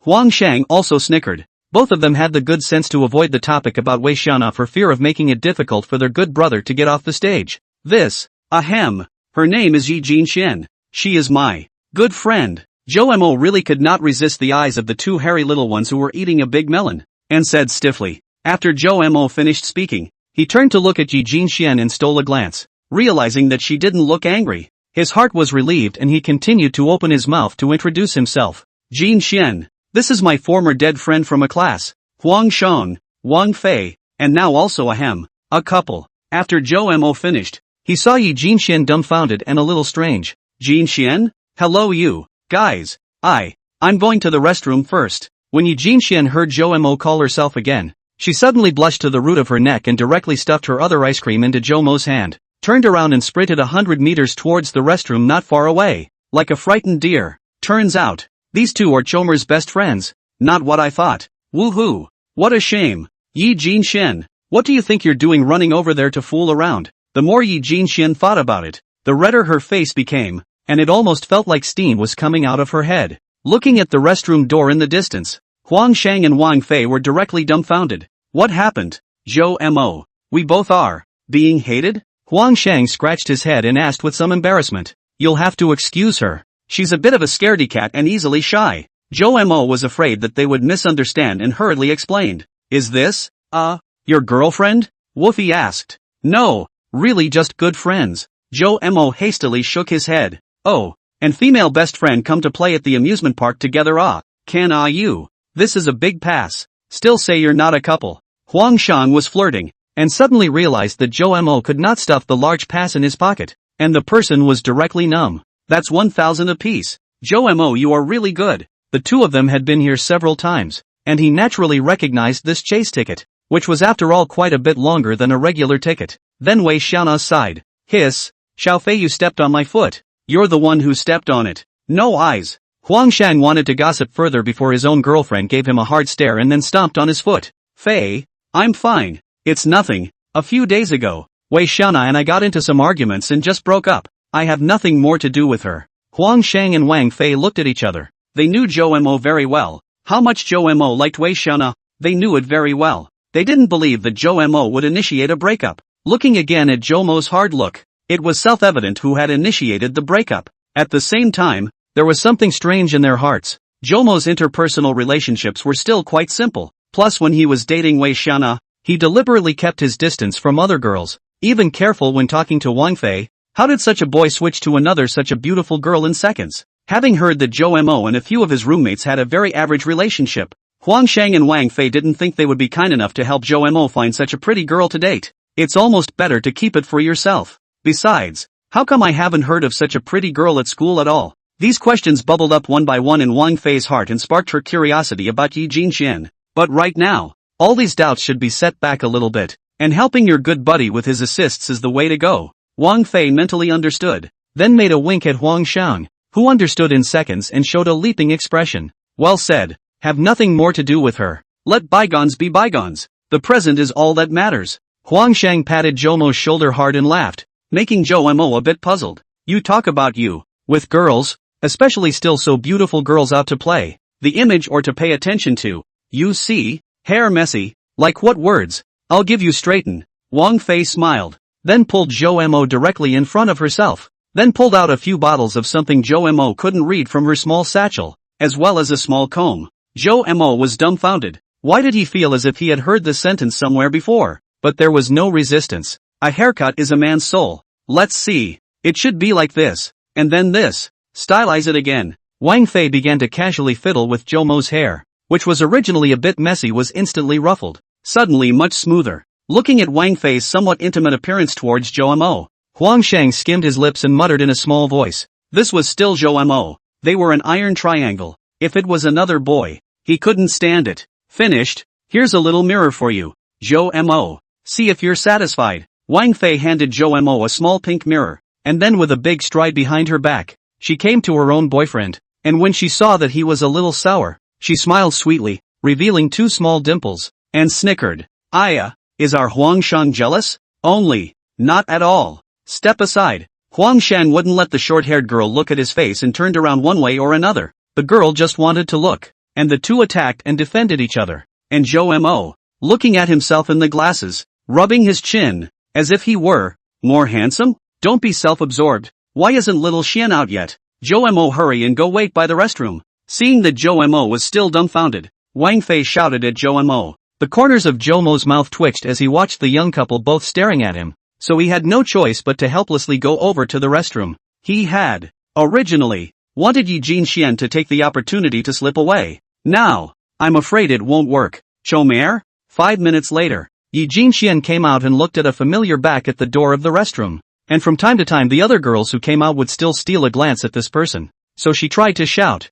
Huang Shang also snickered. Both of them had the good sense to avoid the topic about Wei Xiaona for fear of making it difficult for their good brother to get off the stage. Her name is Yi Jinxian. She is my good friend. Zhou Mo really could not resist the eyes of the two hairy little ones who were eating a big melon, and said stiffly. After Zhou Mo finished speaking, he turned to look at Yi Jinxian and stole a glance, realizing that she didn't look angry. His heart was relieved and he continued to open his mouth to introduce himself. Jinxian. This is my former dead friend from a class, Huang Shang, Wang Fei, and now also a couple. After Zhou Mo finished, he saw Yi Jinxian dumbfounded and a little strange. Jinxian? Hello you, guys. I'm going to the restroom first. When Yi Jinxian heard Zhou Mo call herself again, she suddenly blushed to the root of her neck and directly stuffed her other ice cream into Zhou Mo's hand, turned around and sprinted 100 meters towards the restroom not far away, like a frightened deer. Turns out, these two are Chomer's best friends. Not what I thought. Woohoo! What a shame. Yi Jinxian, what do you think you're doing running over there to fool around? The more Yi Jinxian thought about it, the redder her face became, and it almost felt like steam was coming out of her head. Looking at the restroom door in the distance, Huang Shang and Wang Fei were directly dumbfounded. What happened? Zhou Mo. We both are being hated? Huang Shang scratched his head and asked with some embarrassment. You'll have to excuse her. She's a bit of a scaredy cat and easily shy. Zhou Mo was afraid that they would misunderstand and hurriedly explained. Is this, your girlfriend? Woofy asked. No, really just good friends. Zhou Mo hastily shook his head. Oh, and female best friend come to play at the amusement park together can you? This is a big pass. Still say you're not a couple. Huang Shang was flirting, and suddenly realized that Zhou Mo could not stuff the large pass in his pocket, and the person was directly numb. That's 1,000 apiece. Zhou Mo, you are really good. The two of them had been here several times, and he naturally recognized this chase ticket, which was after all quite a bit longer than a regular ticket. Then Wei Xiaona sighed. Hiss, Xiaofei, you stepped on my foot. You're the one who stepped on it. No eyes. Huang Shang wanted to gossip further before his own girlfriend gave him a hard stare and then stomped on his foot. Fei, I'm fine. It's nothing. A few days ago, Wei Xiaona and I got into some arguments and just broke up. I have nothing more to do with her. Huang Shang and Wang Fei looked at each other. They knew Zhou Mo very well. How much Zhou Mo liked Wei Xiaona, they knew it very well. They didn't believe that Zhou Mo would initiate a breakup. Looking again at Zhou Mo's hard look, it was self-evident who had initiated the breakup. At the same time, there was something strange in their hearts. Zhou Mo's interpersonal relationships were still quite simple. Plus, when he was dating Wei Xiaona, he deliberately kept his distance from other girls, even careful when talking to Wang Fei. How did such a boy switch to another such a beautiful girl in seconds? Having heard that Zhou Mo and a few of his roommates had a very average relationship, Huang Shang and Wang Fei didn't think they would be kind enough to help Zhou Mo find such a pretty girl to date. It's almost better to keep it for yourself. Besides, how come I haven't heard of such a pretty girl at school at all? These questions bubbled up one by one in Wang Fei's heart and sparked her curiosity about Yi Jinxian. But right now, all these doubts should be set back a little bit, and helping your good buddy with his assists is the way to go. Wang Fei mentally understood, then made a wink at Huang Shang, who understood in seconds and showed a leaping expression. Well said. Have nothing more to do with her. Let bygones be bygones. The present is all that matters. Huang Shang patted Zhou Mo's shoulder hard and laughed, making Zhou Mo a bit puzzled. You talk about you, with girls, especially still so beautiful girls out to play, the image or to pay attention to. You see, hair messy, like what words? I'll give you straighten. Wang Fei smiled, then pulled Zhou Mo directly in front of herself, then pulled out a few bottles of something Zhou Mo couldn't read from her small satchel, as well as a small comb. Zhou Mo was dumbfounded. Why did he feel as if he had heard this sentence somewhere before? But there was no resistance. A haircut is a man's soul. Let's see. It should be like this, and then this. Stylize it again. Wang Fei began to casually fiddle with Zhou Mo's hair, which was originally a bit messy, was instantly ruffled, suddenly much smoother. Looking at Wang Fei's somewhat intimate appearance towards Zhou Mo, Huang Shang skimmed his lips and muttered in a small voice. This was still Zhou Mo. They were an iron triangle. If it was another boy, he couldn't stand it. Finished. Here's a little mirror for you, Zhou Mo. See if you're satisfied. Wang Fei handed Zhou Mo a small pink mirror, and then with a big stride behind her back, she came to her own boyfriend, and when she saw that he was a little sour, she smiled sweetly, revealing 2 small dimples, and snickered. Aya, is our Huang Shang jealous? Only, not at all. Step aside. Huang Shang wouldn't let the short-haired girl look at his face and turned around one way or another. The girl just wanted to look, and the two attacked and defended each other. And Zhou Mo, looking at himself in the glasses, rubbing his chin, as if he were more handsome? Don't be self-absorbed. Why isn't little Xian out yet? Zhou Mo, hurry and go wait by the restroom. Seeing that Zhou Mo was still dumbfounded, Wang Fei shouted at Zhou Mo. The corners of Zhou Mo's mouth twitched as he watched the young couple both staring at him, so he had no choice but to helplessly go over to the restroom. He had, originally, wanted Yi Jinxian to take the opportunity to slip away. Now, I'm afraid it won't work. Chomer? 5 minutes later, Yi Jinxian came out and looked at a familiar back at the door of the restroom. And from time to time the other girls who came out would still steal a glance at this person. So she tried to shout,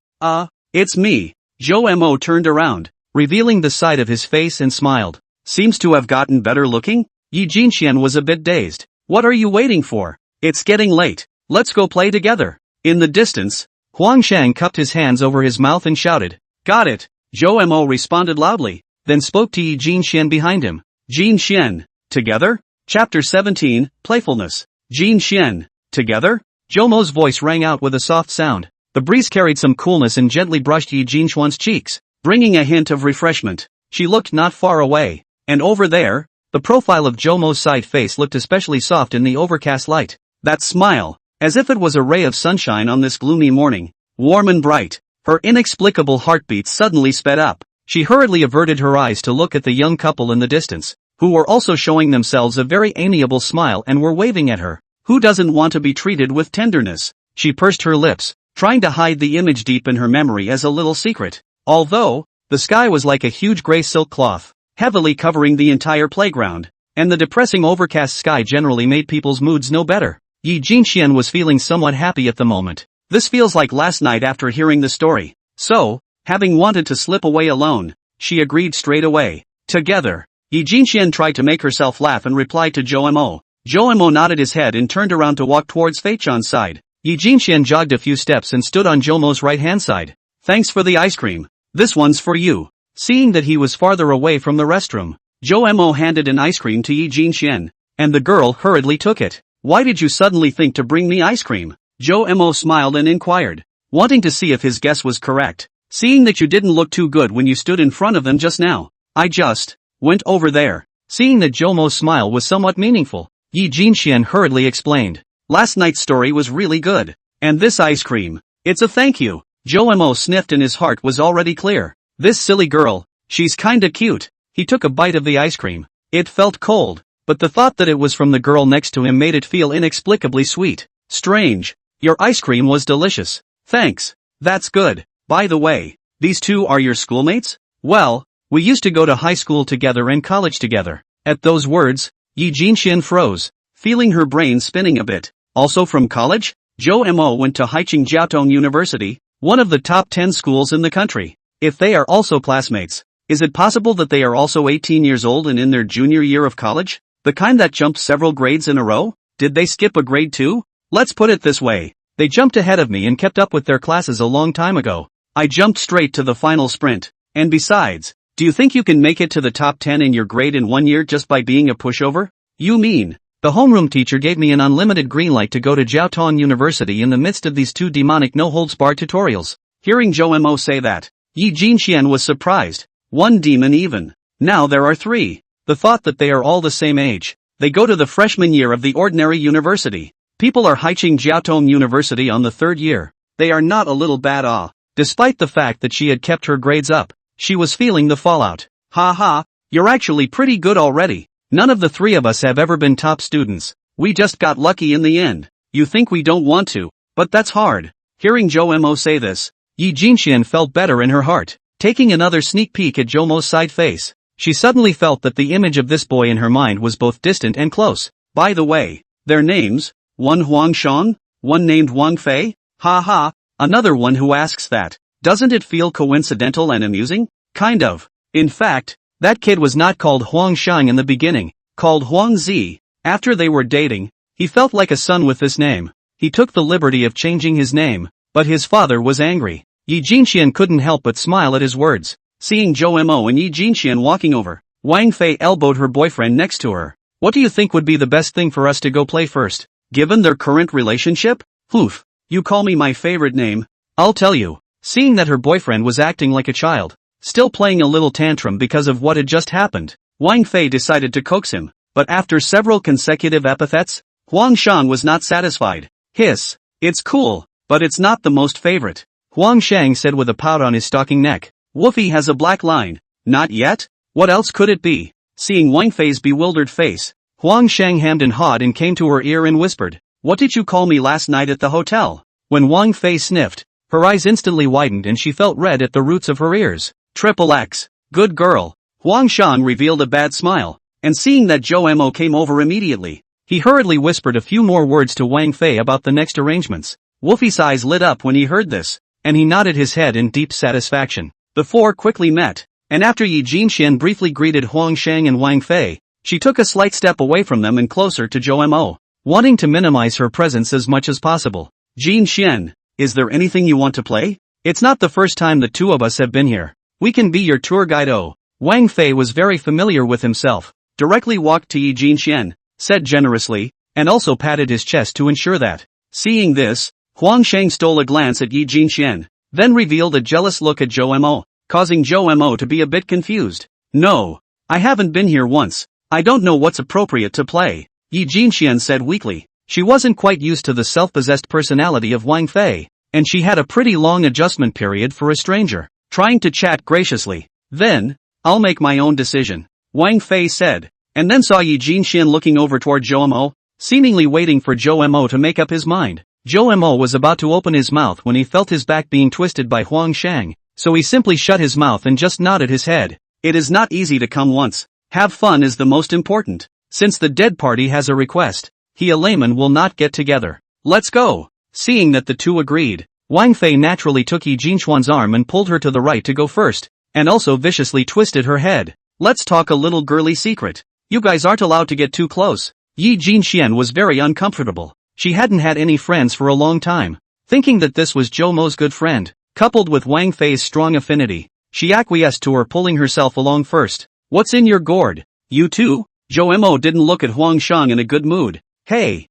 it's me, Joe Mo turned around, revealing the side of his face and smiled. Seems to have gotten better looking? Yi Jinxian was a bit dazed. What are you waiting for? It's getting late. Let's go play together. In the distance, Huang Shang cupped his hands over his mouth and shouted. Got it. Joe Mo responded loudly, then spoke to Yi Jinxian behind him. Jinxian. Together? Chapter 17, Playfulness. Jinxian. Together? Jomo's voice rang out with a soft sound. The breeze carried some coolness and gently brushed Yi Jinxian's cheeks, bringing a hint of refreshment. She looked not far away, and over there, the profile of Jomo's side face looked especially soft in the overcast light. That smile, as if it was a ray of sunshine on this gloomy morning, warm and bright. Her inexplicable heartbeat suddenly sped up. She hurriedly averted her eyes to look at the young couple in the distance, who were also showing themselves a very amiable smile and were waving at her. Who doesn't want to be treated with tenderness? She pursed her lips, trying to hide the image deep in her memory as a little secret. Although, the sky was like a huge gray silk cloth, heavily covering the entire playground, and the depressing overcast sky generally made people's moods no better. Yi Jinxian was feeling somewhat happy at the moment. This feels like last night after hearing the story. So, having wanted to slip away alone, she agreed straight away. Together. Yi Jinxian tried to make herself laugh and replied to Joe Mo. Joe Mo nodded his head and turned around to walk towards Fei Chan's side. Yi Jinxian jogged a few steps and stood on Joe Mo's right-hand side. Thanks for the ice cream. This one's for you. Seeing that he was farther away from the restroom, Joe Mo handed an ice cream to Yi Jinxian, and the girl hurriedly took it. Why did you suddenly think to bring me ice cream? Joe Mo smiled and inquired, wanting to see if his guess was correct. Seeing that you didn't look too good when you stood in front of them just now, I just went over there. Seeing that Joe Mo's smile was somewhat meaningful, Yi Jinxian hurriedly explained. Last night's story was really good. And this ice cream, it's a thank you. Joe Mo sniffed and his heart was already clear. This silly girl, she's kinda cute. He took a bite of the ice cream. It felt cold, but the thought that it was from the girl next to him made it feel inexplicably sweet. Strange. Your ice cream was delicious. Thanks. That's good. By the way, these two are your schoolmates? Well, we used to go to high school together and college together. At those words, Yi Jinxian froze, feeling her brain spinning a bit. Also from college? Joe Mo went to Haicheng Jiaotong University, one of the top 10 schools in the country. If they are also classmates, is it possible that they are also 18 years old and in their junior year of college? The kind that jumped several grades in a row? Did they skip a grade too? Let's put it this way. They jumped ahead of me and kept up with their classes a long time ago. I jumped straight to the final sprint. And besides, do you think you can make it to the top 10 in your grade in 1 year just by being a pushover? You mean? The homeroom teacher gave me an unlimited green light to go to Jiaotong University in the midst of these two demonic no-holds-barred tutorials. Hearing Joe Mo say that, Yi Jinxian was surprised. One demon even. Now there are three. The thought that they are all the same age. They go to the freshman year of the ordinary university. People are Haicheng Jiaotong University on the third year. They are not a little bad Despite the fact that she had kept her grades up, she was feeling the fallout. Ha ha, you're actually pretty good already. None of the three of us have ever been top students. We just got lucky in the end. You think we don't want to, but that's hard. Hearing Joe Mo say this, Yi Jinxian felt better in her heart. Taking another sneak peek at Joe Mo's side face, she suddenly felt that the image of this boy in her mind was both distant and close. By the way, their names, one Huang Shang, one named Wang Fei? Ha ha, another one who asks that. Doesn't it feel coincidental and amusing? Kind of. In fact, that kid was not called Huang Shang in the beginning, called Huang Zi. After they were dating, he felt like a son with this name. He took the liberty of changing his name, but his father was angry. Yi Jinxian couldn't help but smile at his words. Seeing Joe Mo and Yi Jinxian walking over, Wang Fei elbowed her boyfriend next to her. What do you think would be the best thing for us to go play first? Given their current relationship? Oof, you call me my favorite name. I'll tell you. Seeing that her boyfriend was acting like a child, still playing a little tantrum because of what had just happened, Wang Fei decided to coax him, but after several consecutive epithets, Huang Shang was not satisfied. Hiss, it's cool, but it's not the most favorite. Huang Shang said with a pout on his stocking neck. Woofy has a black line. Not yet? What else could it be? Seeing Wang Fei's bewildered face, Huang Shang hemmed and hawed and came to her ear and whispered, "What did you call me last night at the hotel?" When Wang Fei sniffed, her eyes instantly widened and she felt red at the roots of her ears. Triple X. Good girl. Huang Shang revealed a bad smile, and seeing that Joe Mo came over immediately, he hurriedly whispered a few more words to Wang Fei about the next arrangements. Woofy's eyes lit up when he heard this, and he nodded his head in deep satisfaction. The four quickly met, and after Yi Jinxian briefly greeted Huang Shang and Wang Fei, she took a slight step away from them and closer to Zhou Mo, wanting to minimize her presence as much as possible. Jinxian, is there anything you want to play? It's not the first time the two of us have been here. We can be your tour guide. Oh, Wang Fei was very familiar with himself, directly walked to Yi Jinxian, said generously, and also patted his chest to ensure that. Seeing this, Huang Shang stole a glance at Yi Jinxian, then revealed a jealous look at Zhou Mo, causing Zhou Mo to be a bit confused. No, I haven't been here once. I don't know what's appropriate to play, Yi Jinxian said weakly. She wasn't quite used to the self-possessed personality of Wang Fei, and she had a pretty long adjustment period for a stranger, trying to chat graciously. Then, I'll make my own decision, Wang Fei said, and then saw Yi Jinxian looking over toward Zhou Mo, seemingly waiting for Zhou Mo to make up his mind. Zhou Mo was about to open his mouth when he felt his back being twisted by Huang Shang, so he simply shut his mouth and just nodded his head. It is not easy to come once. Have fun is the most important. Since the dead party has a request, he and Layman will not get together. Let's go. Seeing that the two agreed, Wang Fei naturally took Yi Jinxian's arm and pulled her to the right to go first, and also viciously twisted her head. Let's talk a little girly secret. You guys aren't allowed to get too close. Yi Jinxian was very uncomfortable. She hadn't had any friends for a long time. Thinking that this was Zhou Mo's good friend, coupled with Wang Fei's strong affinity, she acquiesced to her pulling herself along first. What's in your gourd? You too? Zhou Mo didn't look at Huang Shang in a good mood. Hey,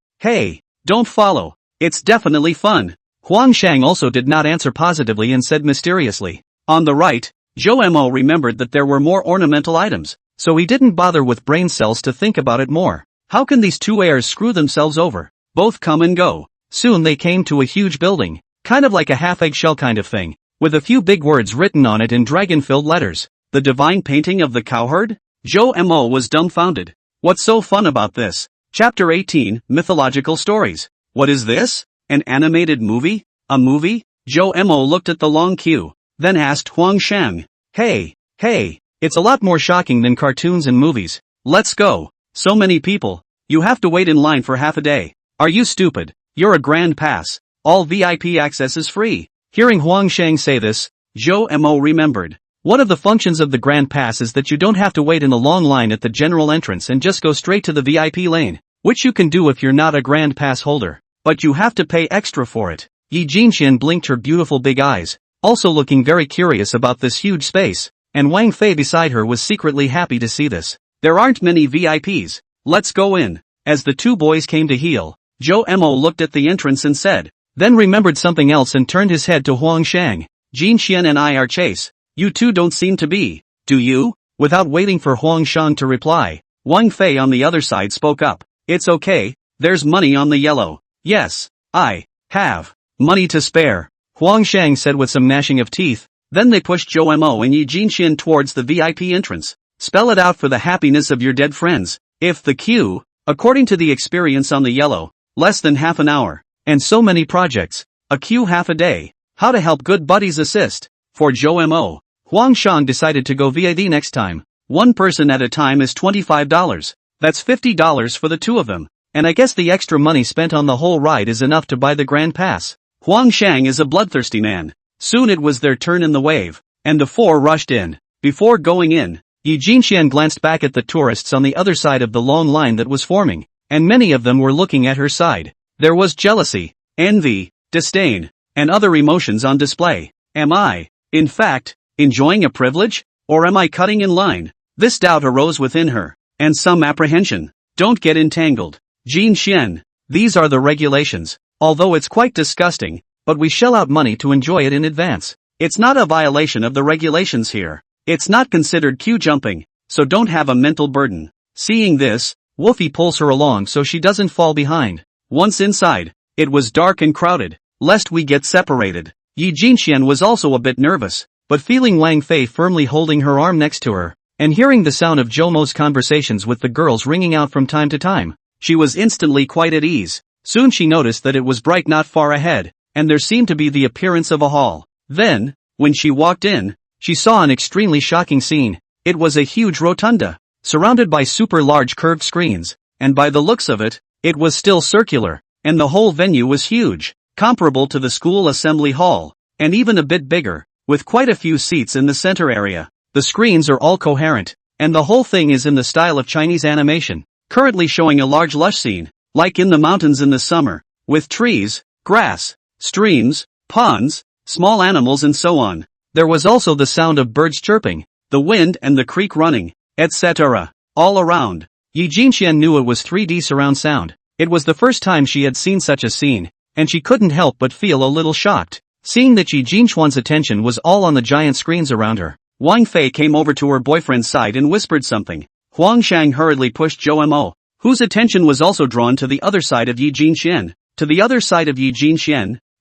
don't follow. It's definitely fun. Huang Shang also did not answer positively and said mysteriously. On the right, Zhou Mo remembered that there were more ornamental items, so he didn't bother with brain cells to think about it more. How can these two heirs screw themselves over? Both come and go. Soon they came to a huge building, kind of like a half-eggshell kind of thing, with a few big words written on it in dragon-filled letters. The divine painting of the cowherd? Zhou Mo was dumbfounded. What's so fun about this? Chapter 18, Mythological Stories. What is this? An animated movie? A movie? Zhou Mo looked at the long queue, then asked Huang Shang. Hey, it's a lot more shocking than cartoons and movies. Let's go. So many people. You have to wait in line for half a day. Are you stupid? You're a grand pass. All VIP access is free. Hearing Huang Shang say this, Zhou Mo remembered. One of the functions of the Grand Pass is that you don't have to wait in a long line at the general entrance and just go straight to the VIP lane, which you can do if you're not a Grand Pass holder. But you have to pay extra for it. Yi Jinxian blinked her beautiful big eyes, also looking very curious about this huge space, and Wang Fei beside her was secretly happy to see this. There aren't many VIPs. Let's go in. As the two boys came to heel, Zhou Mo looked at the entrance and said, then remembered something else and turned his head to Huang Shang. Jinxian and I are Chase. You two don't seem to be, do you? Without waiting for Huang Shang to reply, Wang Fei on the other side spoke up. It's okay, there's money on the yellow. Yes, I have money to spare, Huang Shang said with some gnashing of teeth. Then they pushed Zhou Mo and Yi Jinxian towards the VIP entrance. Spell it out for the happiness of your dead friends. If the queue, according to the experience on the yellow, less than half an hour, and so many projects, a queue half a day. How to help good buddies assist. For Zhou Mo, Huang Shang decided to go VAD next time. One person at a time is $25. That's $50 for the two of them. And I guess the extra money spent on the whole ride is enough to buy the Grand Pass. Huang Shang is a bloodthirsty man. Soon it was their turn in the wave, and the four rushed in. Before going in, Yi Jinxian glanced back at the tourists on the other side of the long line that was forming, and many of them were looking at her side. There was jealousy, envy, disdain, and other emotions on display. Am I, in fact, enjoying a privilege? Or am I cutting in line? This doubt arose within her, and some apprehension. Don't get entangled. Jinxian, these are the regulations. Although it's quite disgusting, but we shell out money to enjoy it in advance. It's not a violation of the regulations here. It's not considered queue jumping, so don't have a mental burden. Seeing this, Wolfie pulls her along so she doesn't fall behind. Once inside, it was dark and crowded, lest we get separated. Yi Jinxian was also a bit nervous, but feeling Wang Fei firmly holding her arm next to her, and hearing the sound of Zhou Mo's conversations with the girls ringing out from time to time, she was instantly quite at ease. Soon she noticed that it was bright not far ahead, and there seemed to be the appearance of a hall. Then, when she walked in, she saw an extremely shocking scene. It was a huge rotunda, surrounded by super large curved screens, and by the looks of it, it was still circular, and the whole venue was huge, comparable to the school assembly hall, and even a bit bigger. with quite a few seats in the center area. The screens are all coherent, and the whole thing is in the style of Chinese animation, currently showing a large lush scene, like in the mountains in the summer, with trees, grass, streams, ponds, small animals and so on. There was also the sound of birds chirping, the wind and the creek running, etc. all around. Yi Jinxian knew it was 3D surround sound. It was the first time she had seen such a scene, and she couldn't help but feel a little shocked, seeing that Yi Jinxuan's attention was all on the giant screens around her. Wang Fei came over to her boyfriend's side and whispered something. Huang Shang hurriedly pushed Zhou Mo, whose attention was also drawn to the other side of Yi Jinxian,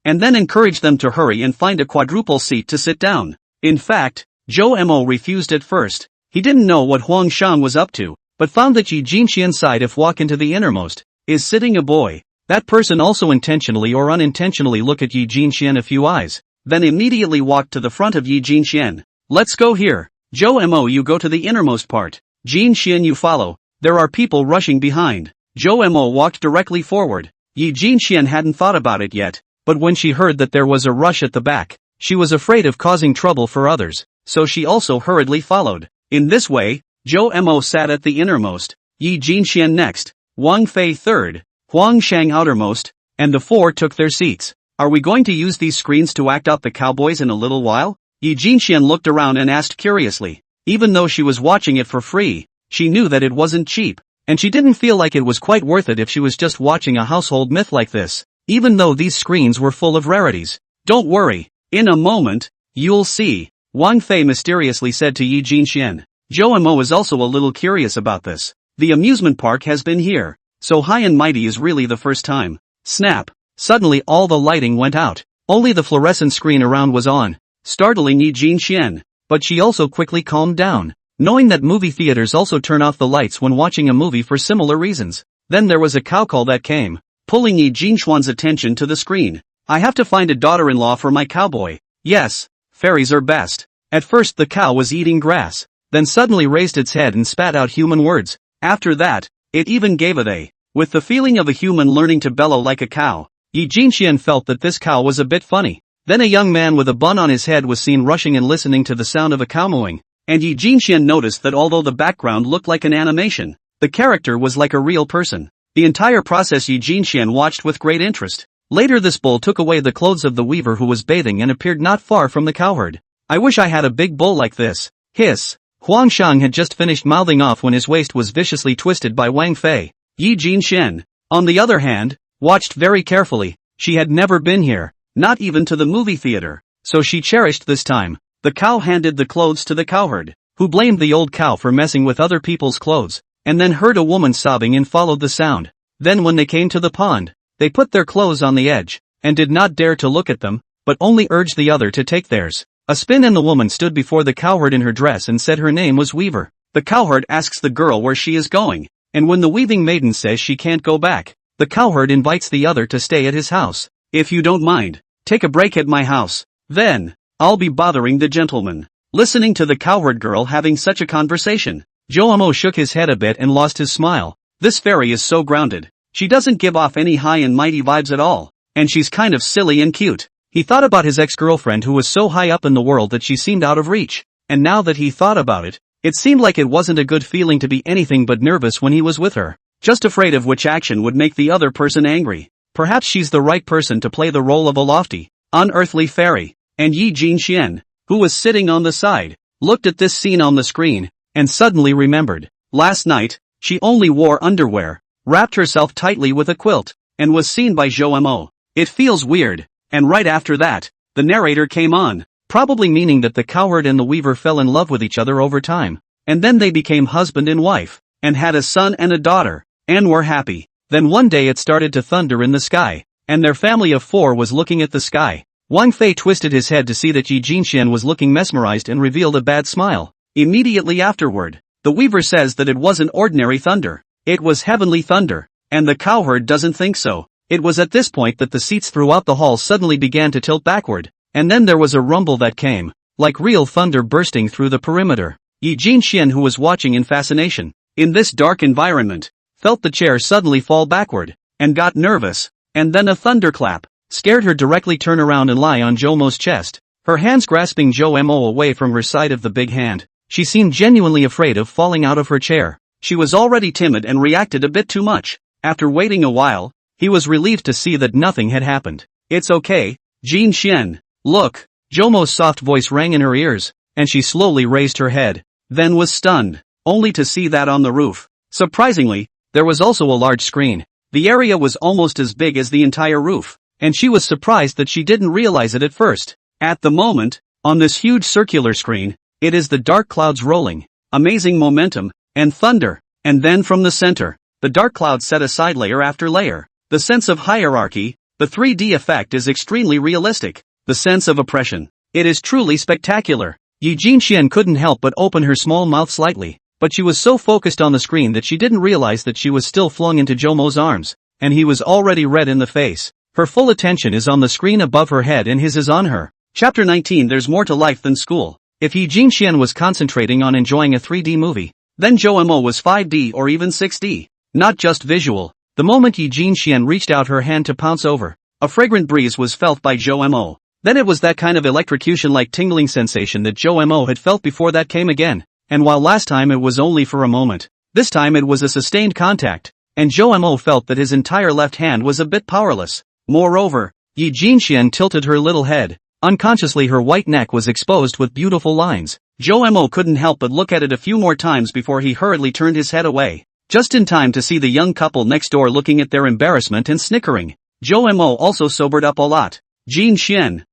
and then encouraged them to hurry and find a quadruple seat to sit down. In fact, Zhou Mo refused at first. He didn't know what Huang Shang was up to, but found that Yi Jinxian's side if walk into the innermost, is sitting a boy. That person also intentionally or unintentionally look at Yi Jinxian a few eyes, then immediately walked to the front of Yi Jinxian. Let's go here. Zhou Mo, you go to the innermost part. Jinxian, you follow. There are people rushing behind. Zhou Mo walked directly forward. Yi Jinxian hadn't thought about it yet, but when she heard that there was a rush at the back, she was afraid of causing trouble for others, so she also hurriedly followed. In this way, Zhou Mo sat at the innermost, Yi Jinxian next, Wang Fei third, Huang Shang outermost, and the four took their seats. Are we going to use these screens to act out the cowboys in a little while? Yi Jinxian looked around and asked curiously. Even though she was watching it for free, she knew that it wasn't cheap, and she didn't feel like it was quite worth it if she was just watching a household myth like this, even though these screens were full of rarities. Don't worry, in a moment, you'll see, Wang Fei mysteriously said to Yi Jinxian. Zhou Mo is also a little curious about this. The amusement park has been here, so high and mighty is really the first time. Snap! Suddenly all the lighting went out. Only the fluorescent screen around was on, startling Yi Jinxian, but she also quickly calmed down, knowing that movie theaters also turn off the lights when watching a movie for similar reasons. Then there was a cow call that came, pulling Yi Jinxuan's attention to the screen. I have to find a daughter-in-law for my cowboy. Yes, fairies are best. At first the cow was eating grass, then suddenly raised its head and spat out human words. After that, it even gave a they. With the feeling of a human learning to bellow like a cow, Yi Jinxian felt that this cow was a bit funny. Then a young man with a bun on his head was seen rushing and listening to the sound of a cow mooing, and Yi Jinxian noticed that although the background looked like an animation, the character was like a real person. The entire process Yi Jinxian watched with great interest. Later this bull took away the clothes of the weaver who was bathing and appeared not far from the cowherd. I wish I had a big bull like this. Hiss. Huang Shang had just finished mouthing off when his waist was viciously twisted by Wang Fei. Yi Jinxian, on the other hand, watched very carefully. She had never been here, not even to the movie theater, so she cherished this time. The cow handed the clothes to the cowherd, who blamed the old cow for messing with other people's clothes, and then heard a woman sobbing and followed the sound. Then when they came to the pond, they put their clothes on the edge, and did not dare to look at them, but only urged the other to take theirs. A spin and the woman stood before the cowherd in her dress and said her name was Weaver. The cowherd asks the girl where she is going, and when the weaving maiden says she can't go back, the cowherd invites the other to stay at his house. If you don't mind, take a break at my house. Then, I'll be bothering the gentleman. Listening to the cowherd girl having such a conversation, Zhou Mo shook his head a bit and lost his smile. This fairy is so grounded. She doesn't give off any high and mighty vibes at all, and she's kind of silly and cute. He thought about his ex-girlfriend who was so high up in the world that she seemed out of reach, and now that he thought about it, it seemed like it wasn't a good feeling to be anything but nervous when he was with her, just afraid of which action would make the other person angry. Perhaps she's the right person to play the role of a lofty, unearthly fairy. And Yi Jinxian, who was sitting on the side, looked at this scene on the screen, and suddenly remembered. Last night, she only wore underwear, wrapped herself tightly with a quilt, and was seen by Zhou Mo. It feels weird. And right after that, the narrator came on, probably meaning that the cowherd and the weaver fell in love with each other over time, and then they became husband and wife, and had a son and a daughter, and were happy. Then one day it started to thunder in the sky, and their family of four was looking at the sky. Wang Fei twisted his head to see that Yi Jinxian was looking mesmerized and revealed a bad smile. Immediately afterward, the weaver says that it wasn't ordinary thunder, it was heavenly thunder, and the cowherd doesn't think so. It was at this point that the seats throughout the hall suddenly began to tilt backward, and then there was a rumble that came, like real thunder bursting through the perimeter. Yi Jinxian, who was watching in fascination, in this dark environment, felt the chair suddenly fall backward, and got nervous, and then a thunderclap scared her directly turn around and lie on Zhou Mo's chest. her hands grasping Jo Mo away from her side of the big hand. She seemed genuinely afraid of falling out of her chair. She was already timid and reacted a bit too much. After waiting a while, he was relieved to see that nothing had happened. It's okay, Jin Xian. Look, Jomo's soft voice rang in her ears, and she slowly raised her head, then was stunned, only to see that on the roof. Surprisingly, there was also a large screen. The area was almost as big as the entire roof, and she was surprised that she didn't realize it at first. At the moment, on this huge circular screen, it is the dark clouds rolling, amazing momentum, and thunder, and then from the center, the dark clouds set aside layer after layer. The sense of hierarchy, the 3D effect is extremely realistic. The sense of oppression. It is truly spectacular. Yi Jinxian couldn't help but open her small mouth slightly, but she was so focused on the screen that she didn't realize that she was still flung into Jomo's arms, and he was already red in the face. Her full attention is on the screen above her head and his is on her. Chapter 19. There's more to life than school. If Yi Jinxian was concentrating on enjoying a 3D movie, then Jo Mo was 5D or even 6D. Not just visual. The moment Yi Jinxian reached out her hand to pounce over, a fragrant breeze was felt by Jo Mo. Then it was that kind of electrocution-like tingling sensation that Jo Mo had felt before that came again, and while last time it was only for a moment, this time it was a sustained contact, and Jo Mo felt that his entire left hand was a bit powerless. Moreover, Yi Jinxian tilted her little head. Unconsciously her white neck was exposed with beautiful lines. Jo Mo couldn't help but look at it a few more times before he hurriedly turned his head away, just in time to see the young couple next door looking at their embarrassment and snickering. Jo Mo also sobered up a lot. Jin Xian.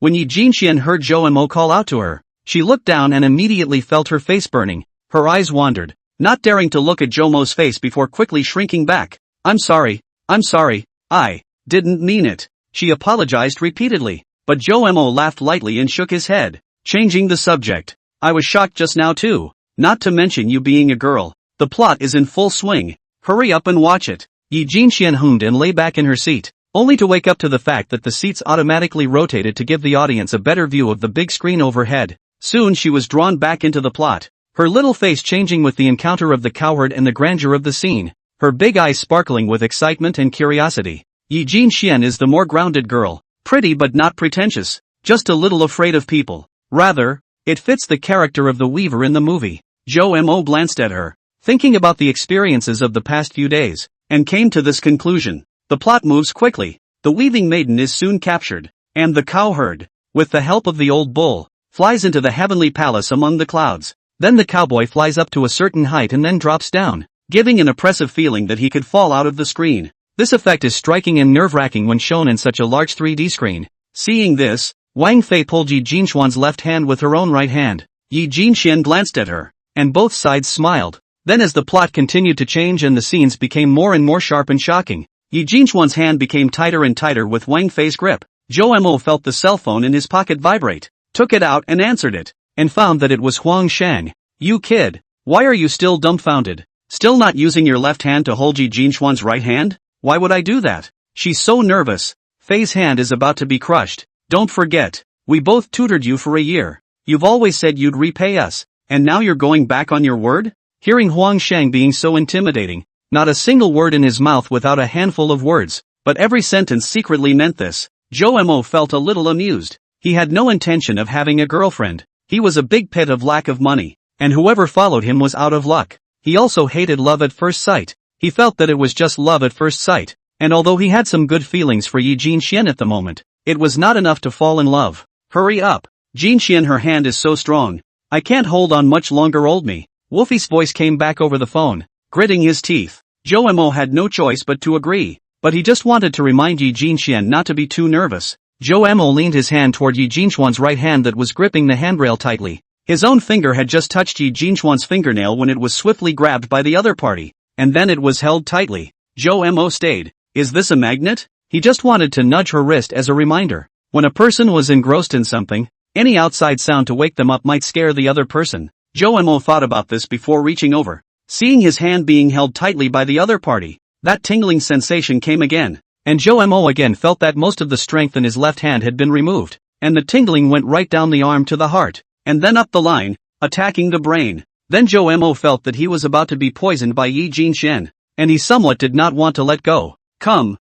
When Yi Jinxian heard Jo Mo call out to her, she looked down and immediately felt her face burning. Her eyes wandered, not daring to look at Jomo's face before quickly shrinking back. I'm sorry, I didn't mean it. She apologized repeatedly, but Jo Mo laughed lightly and shook his head, changing the subject. I was shocked just now too, not to mention you being a girl. The plot is in full swing. Hurry up and watch it. Yi Jinxian hummed and lay back in her seat, only to wake up to the fact that the seats automatically rotated to give the audience a better view of the big screen overhead. Soon she was drawn back into the plot, her little face changing with the encounter of the cowherd and the grandeur of the scene, her big eyes sparkling with excitement and curiosity. Yi Jinxian is the more grounded girl, pretty but not pretentious, just a little afraid of people. Rather, it fits the character of the weaver in the movie. Jo Mo glanced at her, thinking about the experiences of the past few days, and came to this conclusion. The plot moves quickly, the weaving maiden is soon captured, and the cowherd, with the help of the old bull, flies into the heavenly palace among the clouds. Then the cowboy flies up to a certain height and then drops down, giving an oppressive feeling that he could fall out of the screen. This effect is striking and nerve-wracking when shown in such a large 3D screen. Seeing this, Wang Fei pulled Yi Jinxian's left hand with her own right hand. Yi Jinxian glanced at her, and both sides smiled. Then as the plot continued to change and the scenes became more and more sharp and shocking, Yi Jinxian's hand became tighter and tighter with Wang Fei's grip. Jo Mo felt the cell phone in his pocket vibrate, took it out and answered it, and found that it was Huang Shang. You kid, why are you still dumbfounded? Still not using your left hand to hold Yi Jinxian's right hand? Why would I do that? She's so nervous. Fei's hand is about to be crushed. Don't forget, we both tutored you for a year. You've always said you'd repay us, and now you're going back on your word? Hearing Huang Shang being so intimidating, not a single word in his mouth without a handful of words, but every sentence secretly meant this, Jo Mo felt a little amused. He had no intention of having a girlfriend. He was a big pit of lack of money, and whoever followed him was out of luck. He also hated love at first sight. He felt that it was just love at first sight, and although he had some good feelings for Yi Jinxian at the moment, it was not enough to fall in love. Hurry up, Jinxian, her hand is so strong. I can't hold on much longer, old me. Wolfie's voice came back over the phone, gritting his teeth. Jo Mo had no choice but to agree, but he just wanted to remind Yi Jinxian not to be too nervous. Jo Mo leaned his hand toward Yi Jinxian's right hand that was gripping the handrail tightly. His own finger had just touched Yi Jinxian's fingernail when it was swiftly grabbed by the other party, and then it was held tightly. Jo Mo stayed. Is this a magnet? He just wanted to nudge her wrist as a reminder. When a person was engrossed in something, any outside sound to wake them up might scare the other person. Jo Mo thought about this before reaching over. Seeing his hand being held tightly by the other party, that tingling sensation came again, and Jo Mo again felt that most of the strength in his left hand had been removed, and the tingling went right down the arm to the heart, and then up the line, attacking the brain. Then Jo Mo felt that he was about to be poisoned by Yi Jinxian, and he somewhat did not want to let go. Come,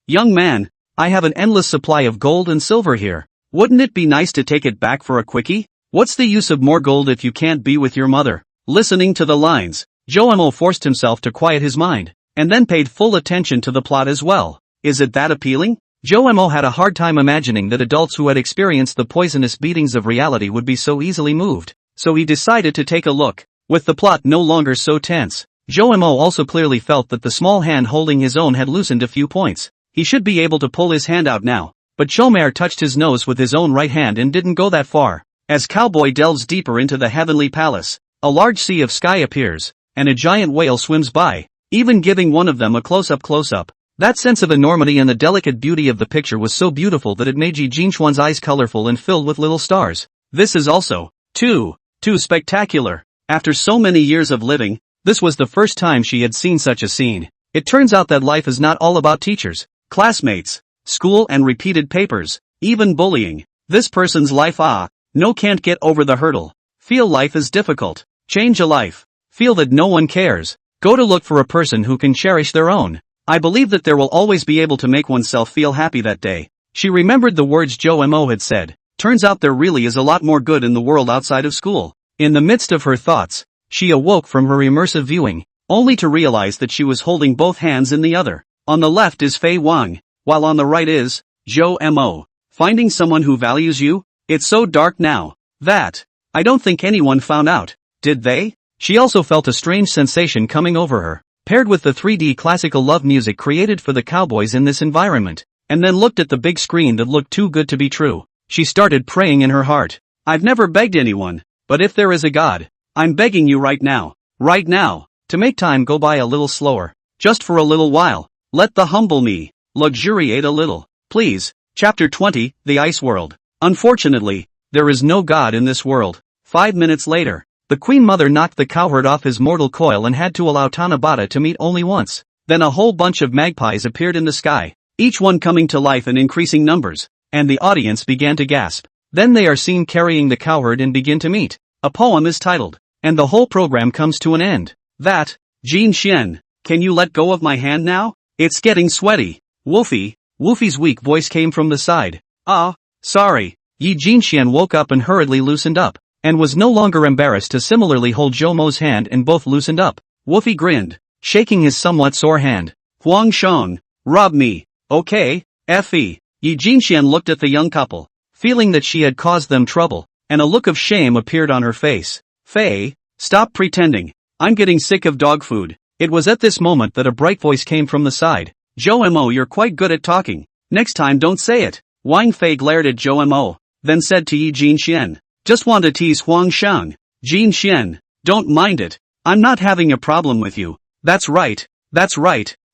young man, I have an endless supply of gold and silver here. Wouldn't it be nice to take it back for a quickie? What's the use of more gold if you can't be with your mother? Listening to the lines, Joemo forced himself to quiet his mind, and then paid full attention to the plot as well. Is it that appealing? Joemo had a hard time imagining that adults who had experienced the poisonous beatings of reality would be so easily moved, so he decided to take a look. With the plot no longer so tense, Joemo also clearly felt that the small hand holding his own had loosened a few points. He should be able to pull his hand out now, but Chomer touched his nose with his own right hand and didn't go that far. As Cowboy delves deeper into the heavenly palace, a large sea of sky appears, and a giant whale swims by, even giving one of them a close-up. That sense of enormity and the delicate beauty of the picture was so beautiful that it made Yi Jinchuan's eyes colorful and filled with little stars. This is also too spectacular. After so many years of living, this was the first time she had seen such a scene. It turns out that life is not all about teachers, classmates, school and repeated papers, even bullying. This person's life no can't get over the hurdle. Feel life is difficult. Change a life. Feel that no one cares. Go to look for a person who can cherish their own. I believe that there will always be able to make oneself feel happy that day. She remembered the words Joemo had said. Turns out there really is a lot more good in the world outside of school. In the midst of her thoughts, she awoke from her immersive viewing, only to realize that she was holding both hands in the other. On the left is Fei Wang, while on the right is Joemo. Finding someone who values you? It's so dark now. That. I don't think anyone found out. Did they? She also felt a strange sensation coming over her, paired with the 3D classical love music created for the cowboys in this environment, and then looked at the big screen that looked too good to be true. She started praying in her heart. I've never begged anyone, but if there is a God, I'm begging you right now, to make time go by a little slower, just for a little while. Let the humble me luxuriate a little, please. Chapter 20, The Ice World. Unfortunately, there is no God in this world. 5 minutes later, the Queen Mother knocked the cowherd off his mortal coil and had to allow Tanabata to meet only once. Then a whole bunch of magpies appeared in the sky, each one coming to life in increasing numbers, and the audience began to gasp. Then they are seen carrying the cowherd and begin to meet. A poem is titled, and the whole program comes to an end. That, Jin Xian, can you let go of my hand now? It's getting sweaty. Wolfie's weak voice came from the side. Sorry. Yi Jinxian woke up and hurriedly loosened up, and was no longer embarrassed to similarly hold Jomo's hand, and both loosened up. Wolfie grinned, shaking his somewhat sore hand. Huang Sheng, rob me, okay, Fe. Yi Jinxian looked at the young couple, feeling that she had caused them trouble, and a look of shame appeared on her face. Fei, stop pretending. I'm getting sick of dog food. It was at this moment that a bright voice came from the side. Joemo, you're quite good at talking. Next time don't say it. Wang Fei glared at Joemo, then said to Yi Jinxian, just want to tease Huang Sheng. Jin Xian, don't mind it. I'm not having a problem with you. That's right.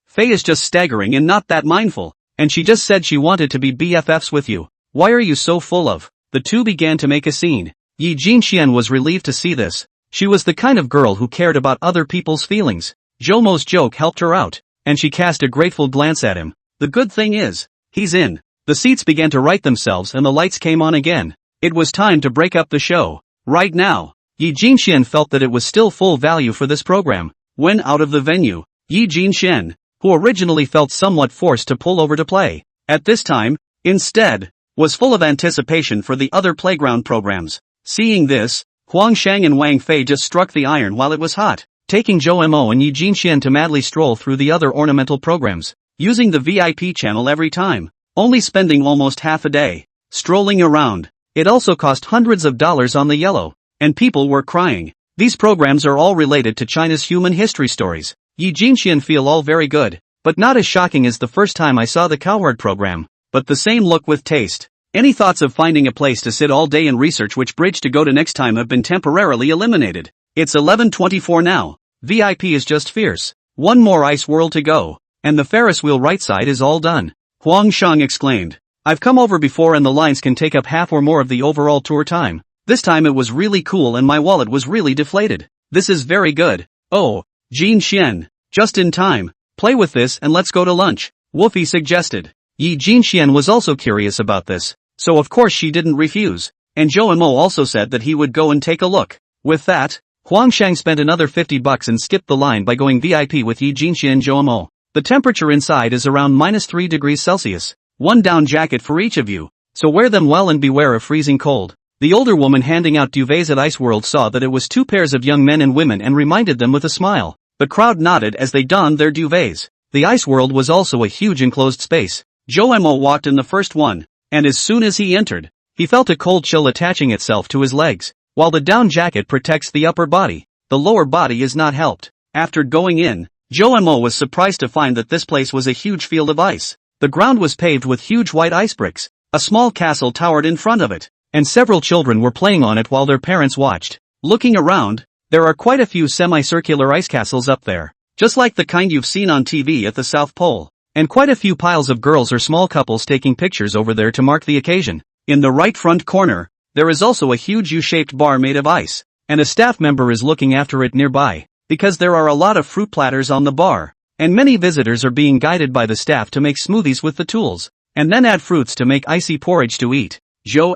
Fei is just staggering and not that mindful, and she just said she wanted to be BFFs with you. Why are you so full of? The two began to make a scene. Yi Jinxian was relieved to see this. She was the kind of girl who cared about other people's feelings. Jomo's joke helped her out, and she cast a grateful glance at him. The good thing is, he's in. The seats began to right themselves and the lights came on again. It was time to break up the show. Right now, Yi Jinxian felt that it was still full value for this program. When out of the venue, Yi Jinxian, who originally felt somewhat forced to pull over to play, at this time, instead, was full of anticipation for the other playground programs. Seeing this, Huang Shang and Wang Fei just struck the iron while it was hot, taking Joemo and Yi Jinxian to madly stroll through the other ornamental programs, using the VIP channel every time, only spending almost half a day strolling around. It also cost hundreds of dollars on the yellow, and people were crying. These programs are all related to China's human history stories. Yi Jinxian feel all very good, but not as shocking as the first time I saw the cowherd program, but the same look with taste. Any thoughts of finding a place to sit all day and research which bridge to go to next time have been temporarily eliminated. It's 11:24 now. VIP is just fierce. One more ice world to go, and the Ferris wheel right side is all done. Huang Shang exclaimed. I've come over before and the lines can take up half or more of the overall tour time. This time it was really cool and my wallet was really deflated. This is very good. Oh, Jin Xian, just in time. Play with this and let's go to lunch, Wolfie suggested. Yi Jinxian was also curious about this, so of course she didn't refuse, and Joemo also said that he would go and take a look. With that, Huang Shang spent another $50 and skipped the line by going VIP with Yi Jinxian and Joemo. The temperature inside is around -3 degrees Celsius. One down jacket for each of you. so wear them well and beware of freezing cold. The older woman handing out duvets at Ice World saw that it was two pairs of young men and women and reminded them with a smile. The crowd nodded as they donned their duvets. The Ice World was also a huge enclosed space. Joe walked in the first one, and as soon as he entered, he felt a cold chill attaching itself to his legs. While the down jacket protects the upper body, the lower body is not helped. After going in, Joe was surprised to find that this place was a huge field of ice. The ground was paved with huge white ice bricks. A small castle towered in front of it, and several children were playing on it while their parents watched. Looking around, there are quite a few semicircular ice castles up there, just like the kind you've seen on TV at the South Pole, and quite a few piles of girls or small couples taking pictures over there to mark the occasion. In the right front corner, there is also a huge U-shaped bar made of ice, and a staff member is looking after it nearby, because there are a lot of fruit platters on the bar, and many visitors are being guided by the staff to make smoothies with the tools, and then add fruits to make icy porridge to eat. Joe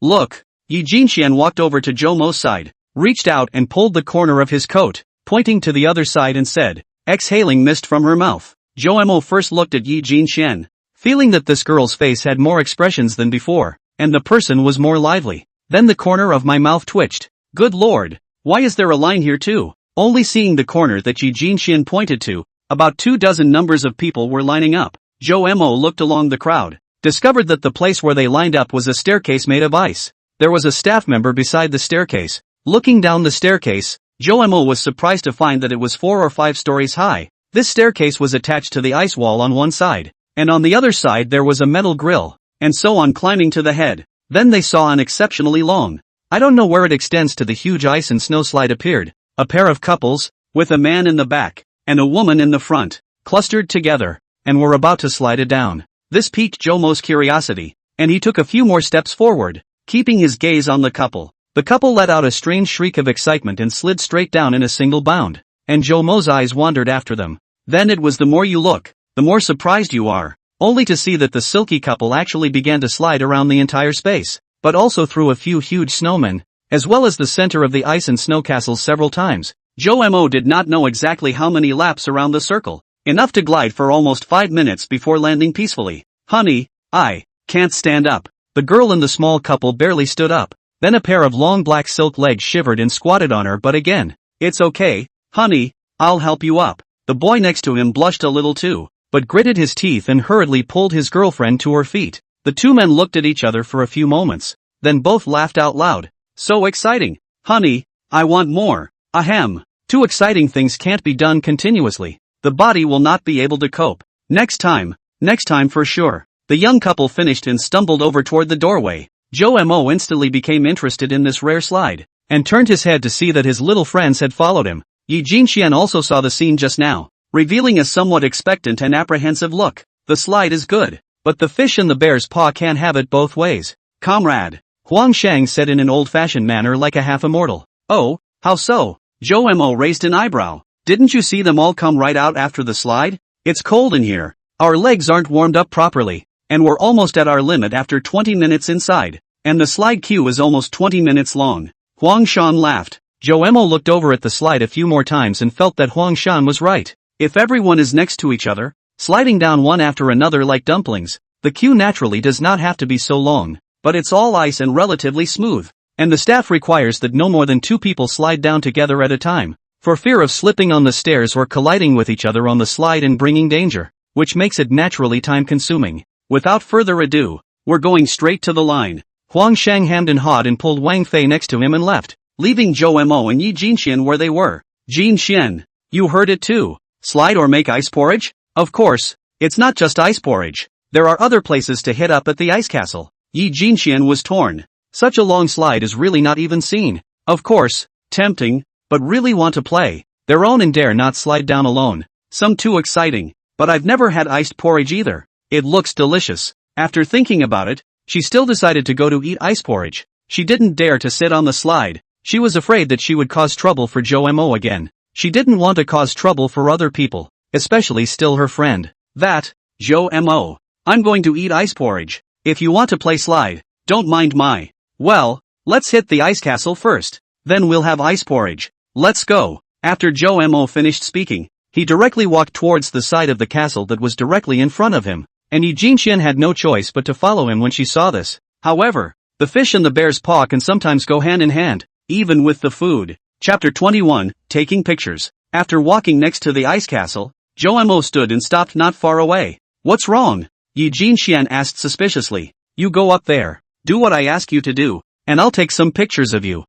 Look! Yi Jinxian walked over to Joe Mo's side, reached out and pulled the corner of his coat, pointing to the other side and said, exhaling mist from her mouth. Joe first looked at Yi Jinxian, feeling that this girl's face had more expressions than before, and the person was more lively. Then the corner of my mouth twitched. Good lord, why is there a line here too? Only seeing the corner that Yi Jinxian pointed to, about 24 numbers of people were lining up. Joe looked along the crowd, discovered that the place where they lined up was a staircase made of ice. There was a staff member beside the staircase. Looking down the staircase, Joe was surprised to find that it was 4 or 5 stories high. This staircase was attached to the ice wall on one side, and on the other side there was a metal grill, and so on climbing to the head. Then they saw an exceptionally long, I don't know where it extends to the huge ice and snow slide appeared. A pair of couples, with a man in the back, and a woman in the front, clustered together, and were about to slide it down. This piqued Joe's curiosity, and he took a few more steps forward, keeping his gaze on the couple. The couple let out a strange shriek of excitement and slid straight down in a single bound, and Joe's eyes wandered after them. Then it was the more you look, the more surprised you are, only to see that the silky couple actually began to slide around the entire space, but also through a few huge snowmen, as well as the center of the ice and snow castles several times. Joe did not know exactly how many laps around the circle, enough to glide for almost 5 minutes before landing peacefully. Honey, I can't stand up. The girl and the small couple barely stood up. Then a pair of long black silk legs shivered and squatted on her, but again, it's okay, honey, I'll help you up. The boy next to him blushed a little too, but gritted his teeth and hurriedly pulled his girlfriend to her feet. The two men looked at each other for a few moments, then both laughed out loud. So exciting, honey, I want more. Ahem. 2 exciting things can't be done continuously. The body will not be able to cope. Next time for sure. The young couple finished and stumbled over toward the doorway. Joe instantly became interested in this rare slide, and turned his head to see that his little friends had followed him. Yi Jinxian also saw the scene just now, revealing a somewhat expectant and apprehensive look. The slide is good, but the fish in the bear's paw can't have it both ways. Comrade, Huang Shang said in an old-fashioned manner like a half-immortal. Oh, how so? Joe raised an eyebrow. Didn't you see them all come right out after the slide? It's cold in here. Our legs aren't warmed up properly, and we're almost at our limit after 20 minutes inside, and the slide queue is almost 20 minutes long. Huang Shan laughed. Joe looked over at the slide a few more times and felt that Huang Shan was right. If everyone is next to each other, sliding down one after another like dumplings, the queue naturally does not have to be so long, but it's all ice and relatively smooth, and the staff requires that no more than 2 people slide down together at a time, for fear of slipping on the stairs or colliding with each other on the slide and bringing danger, which makes it naturally time-consuming. Without further ado, we're going straight to the line. Huang Shang hemmed and hawed and pulled Wang Fei next to him and left, leaving Joe and Yi Jinxian where they were. Jinxian, you heard it too. Slide or make ice porridge? Of course, it's not just ice porridge. There are other places to hit up at the ice castle. Yi Jinxian was torn. Such a long slide is really not even seen. Of course, tempting, but really want to play their own and dare not slide down alone. Some too exciting, but I've never had iced porridge either. It looks delicious. After thinking about it, she still decided to go to eat ice porridge. She didn't dare to sit on the slide. She was afraid that she would cause trouble for Joe again. She didn't want to cause trouble for other people, especially still her friend. That, Joe I'm going to eat ice porridge. If you want to play slide, don't mind my. Well, let's hit the ice castle first. Then we'll have ice porridge. Let's go. After Joe finished speaking, he directly walked towards the side of the castle that was directly in front of him. and Yi Jinxian had no choice but to follow him when she saw this. However, the fish and the bear's paw can sometimes go hand in hand, even with the food. Chapter 21, Taking Pictures. After walking next to the ice castle, Jomo stood and stopped not far away. What's wrong? Yi Jinxian asked suspiciously. You go up there, do what I ask you to do, and I'll take some pictures of you.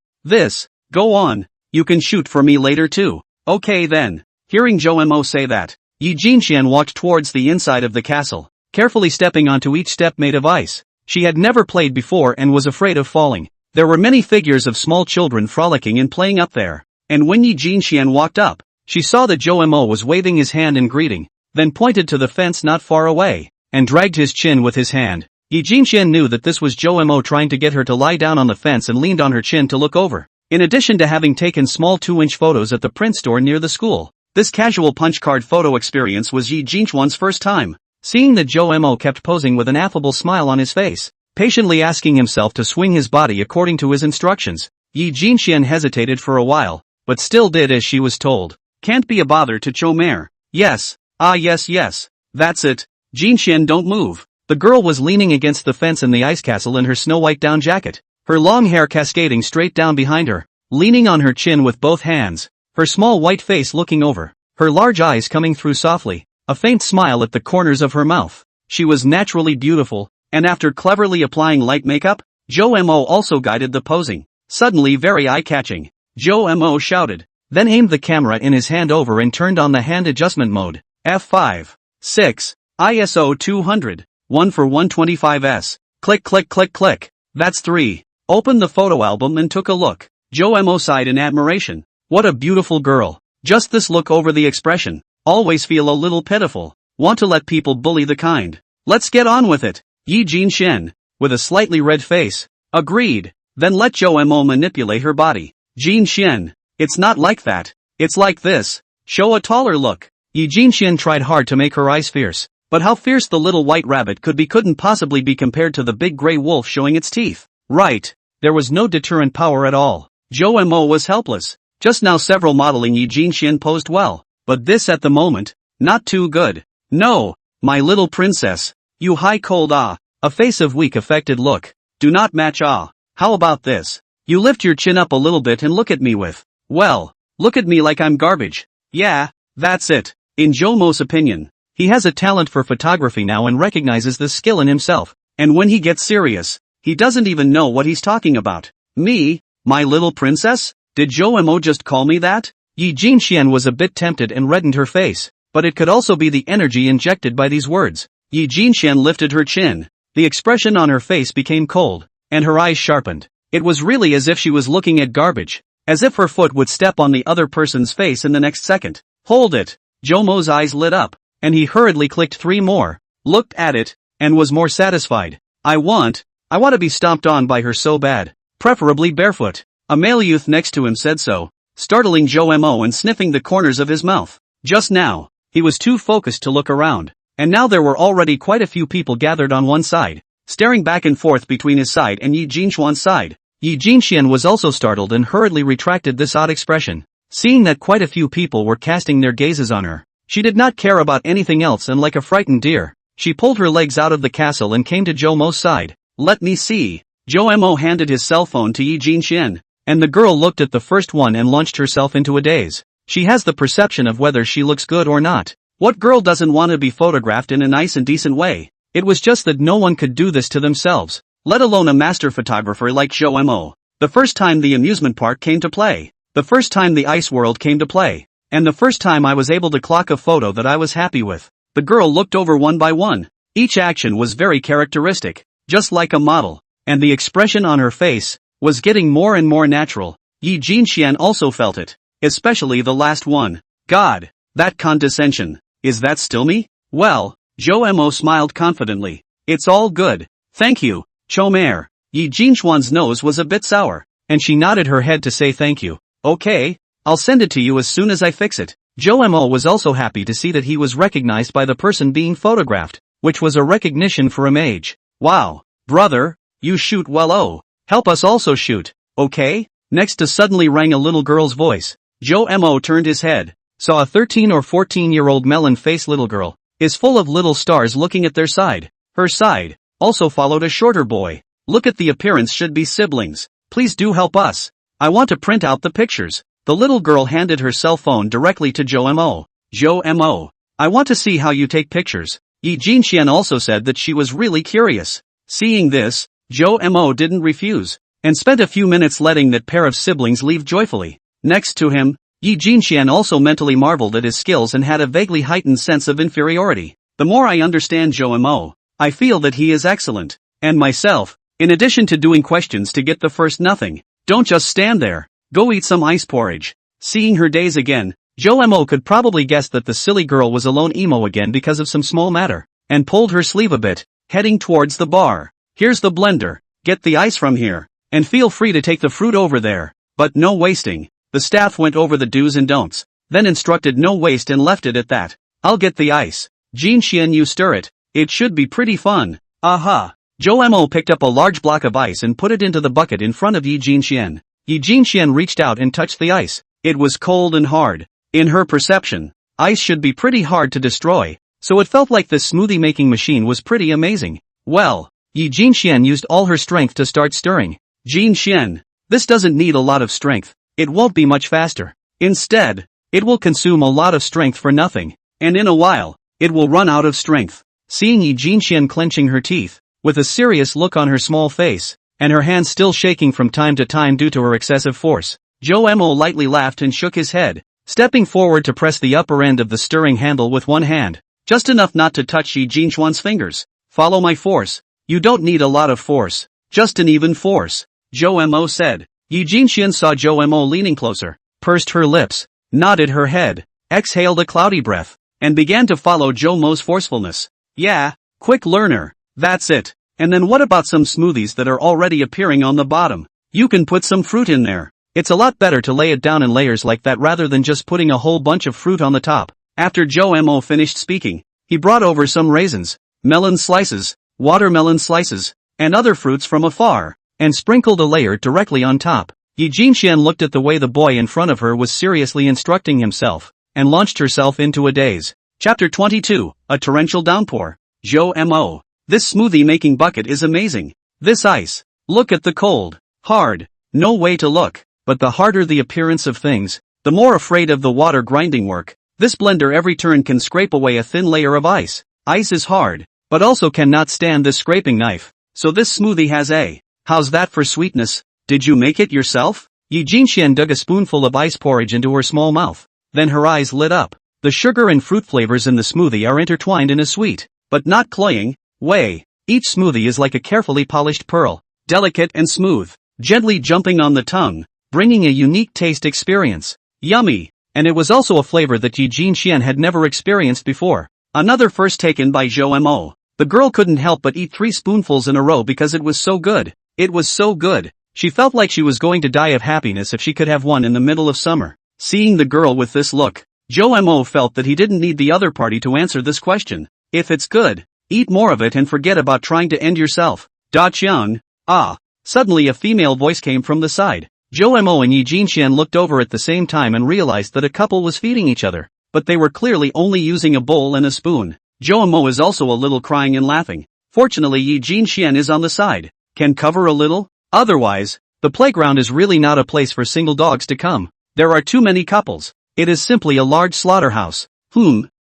Go on, you can shoot for me later too. Okay then. Hearing Jomo say that, Yi Jinxian walked towards the inside of the castle, carefully stepping onto each step made of ice. She had never played before and was afraid of falling. There were many figures of small children frolicking and playing up there, and when Yi Jinxian walked up, she saw that Jomo was waving his hand in greeting, then pointed to the fence not far away, and dragged his chin with his hand. Yi Jinxian knew that this was Jomo trying to get her to lie down on the fence and leaned on her chin to look over. In addition to having taken small 2-inch photos at the print store near the school, this casual punch card photo experience was Yi Jinxian's first time. Seeing that Jomo kept posing with an affable smile on his face, patiently asking himself to swing his body according to his instructions, Yi Jinxian hesitated for a while, but still did as she was told. Can't be a bother to Chomer. Yes. Yes. That's it. Jinxian, don't move. The girl was leaning against the fence in the ice castle in her snow-white down jacket, her long hair cascading straight down behind her, leaning on her chin with both hands, her small white face looking over, her large eyes coming through softly, a faint smile at the corners of her mouth. She was naturally beautiful, and after cleverly applying light makeup, Jomo also guided the posing. Suddenly very eye-catching, Jomo shouted, then aimed the camera in his hand over and turned on the hand adjustment mode. F5. 6. ISO 200. 1 for 125s. Click. That's 3. Opened the photo album and took a look. Jomo sighed in admiration. What a beautiful girl. Just this look over the expression. Always feel a little pitiful. Want to let people bully the kind. Let's get on with it. Yi Jinxian, with a slightly red face, agreed. Then let Jomo manipulate her body. Jinxian, it's not like that. It's like this. Show a taller look. Yi Jinxian tried hard to make her eyes fierce, but how fierce the little white rabbit could be couldn't possibly be compared to the big gray wolf showing its teeth. Right. There was no deterrent power at all. Jomo was helpless. Just now several modeling Yi Jinxian posed well, but this at the moment, not too good. No, my little princess. You high cold a face of weak affected look. Do not match How about this? You lift your chin up a little bit and look at me with, well, look at me like I'm garbage. Yeah, that's it. In Jomo's opinion, he has a talent for photography now and recognizes this skill in himself, and when he gets serious, he doesn't even know what he's talking about. Me? My little princess? Did Jomo just call me that? Yi Jinxian was a bit tempted and reddened her face, but it could also be the energy injected by these words. Yi Jinxian lifted her chin. The expression on her face became cold, and her eyes sharpened. It was really as if she was looking at garbage, as if her foot would step on the other person's face in the next second. Hold it. Jomo's eyes lit up, and he hurriedly clicked 3 more, looked at it, and was more satisfied. I want to be stomped on by her so bad, preferably barefoot. A male youth next to him said so, startling Jomo and sniffing the corners of his mouth. Just now, he was too focused to look around, and now there were already quite a few people gathered on one side, staring back and forth between his side and Yi Jinxian's side. Yi Jinxian was also startled and hurriedly retracted this odd expression. Seeing that quite a few people were casting their gazes on her, she did not care about anything else and like a frightened deer, she pulled her legs out of the castle and came to Jomo's side. Let me see. Jomo handed his cell phone to Yi Jinxian, and the girl looked at the first one and launched herself into a daze. She has the perception of whether she looks good or not. What girl doesn't want to be photographed in a nice and decent way? It was just that no one could do this to themselves, let alone a master photographer like Jomo. The first time the amusement park came to play. The first time the ice world came to play. And the first time I was able to clock a photo that I was happy with. The girl looked over one by one. Each action was very characteristic, just like a model, and the expression on her face was getting more and more natural. Yi Jinxian also felt it, especially the last one. God, that condescension. Is that still me? Well, Jomo smiled confidently. It's all good. Thank you, Chomer. Yi Jinxian's nose was a bit sour, and she nodded her head to say thank you. Okay, I'll send it to you as soon as I fix it. Jomo was also happy to see that he was recognized by the person being photographed, which was a recognition for a mage. Wow, brother, you shoot well. Help us also shoot, okay? Next to suddenly rang a little girl's voice. Jomo turned his head, saw a 13 or 14-year-old melon-faced little girl, is full of little stars looking at their side. Her side also followed a shorter boy. Look at the appearance, should be siblings. Please do help us. I want to print out the pictures. The little girl handed her cell phone directly to Joe Mo. Joe Mo, I want to see how you take pictures. Yi Jinxian also said that she was really curious. Seeing this, Joe Mo didn't refuse, and spent a few minutes letting that pair of siblings leave joyfully. Next to him, Yi Jinxian also mentally marveled at his skills and had a vaguely heightened sense of inferiority. The more I understand Joe Mo, I feel that he is excellent. And myself, in addition to doing questions to get the first nothing, don't just stand there, go eat some ice porridge. Seeing her daze again, Joe Mo could probably guess that the silly girl was alone emo again because of some small matter, and pulled her sleeve a bit, heading towards the bar. Here's the blender, get the ice from here, and feel free to take the fruit over there, but no wasting. The staff went over the do's and don'ts, then instructed no waste and left it at that. I'll get the ice. Jinxian, you stir it. It should be pretty fun. Aha. Joe Mo picked up a large block of ice and put it into the bucket in front of Yi Jinxian. Yi Jinxian reached out and touched the ice. It was cold and hard. In her perception, ice should be pretty hard to destroy, so it felt like this smoothie making machine was pretty amazing. Well, Yi Jinxian used all her strength to start stirring. Jinxian, this doesn't need a lot of strength. It won't be much faster. Instead, it will consume a lot of strength for nothing, and in a while, it will run out of strength. Seeing Yi Jinxian clenching her teeth, with a serious look on her small face, and her hands still shaking from time to time due to her excessive force, Joe Mo lightly laughed and shook his head, stepping forward to press the upper end of the stirring handle with one hand, just enough not to touch Yi Jinxian's fingers. Follow my force. You don't need a lot of force, just an even force, Joe Mo said. Yi Jinxian saw Joe Mo leaning closer, pursed her lips, nodded her head, exhaled a cloudy breath, and began to follow Joe Mo's forcefulness. Yeah, quick learner, that's it. And then what about some smoothies that are already appearing on the bottom? You can put some fruit in there. It's a lot better to lay it down in layers like that rather than just putting a whole bunch of fruit on the top. After Joe Mo finished speaking, he brought over some raisins, melon slices, watermelon slices, and other fruits from afar, and sprinkled a layer directly on top. Yi Jinxian looked at the way the boy in front of her was seriously instructing himself, and launched herself into a daze. Chapter 22, A Torrential Downpour. Joe Mo. This smoothie making bucket is amazing. This ice. Look at the cold, hard, no way to look, but the harder the appearance of things, the more afraid of the water grinding work. This blender every turn can scrape away a thin layer of ice. Ice is hard, but also cannot stand this scraping knife. So this smoothie has a. How's that for sweetness? Did you make it yourself? Yi Jinxian dug a spoonful of ice porridge into her small mouth. Then her eyes lit up. The sugar and fruit flavors in the smoothie are intertwined in a sweet, but not cloying, way. Each smoothie is like a carefully polished pearl, delicate and smooth, gently jumping on the tongue, bringing a unique taste experience. Yummy. And it was also a flavor that Yi Jinxian had never experienced before. Another first taken by Joe Mo. The girl couldn't help but eat 3 spoonfuls in a row because it was so good. It was so good. She felt like she was going to die of happiness if she could have one in the middle of summer. Seeing the girl with this look, Joe Mo felt that he didn't need the other party to answer this question. If it's good, eat more of it and forget about trying to end yourself. Da Qiang. Ah. Suddenly a female voice came from the side. Joe Mo and Yi Jinxian looked over at the same time and realized that a couple was feeding each other, but they were clearly only using a bowl and a spoon. Joe Mo is also a little crying and laughing. Fortunately Yi Jinxian is on the side. Can cover a little? Otherwise, the playground is really not a place for single dogs to come. There are too many couples. It is simply a large slaughterhouse.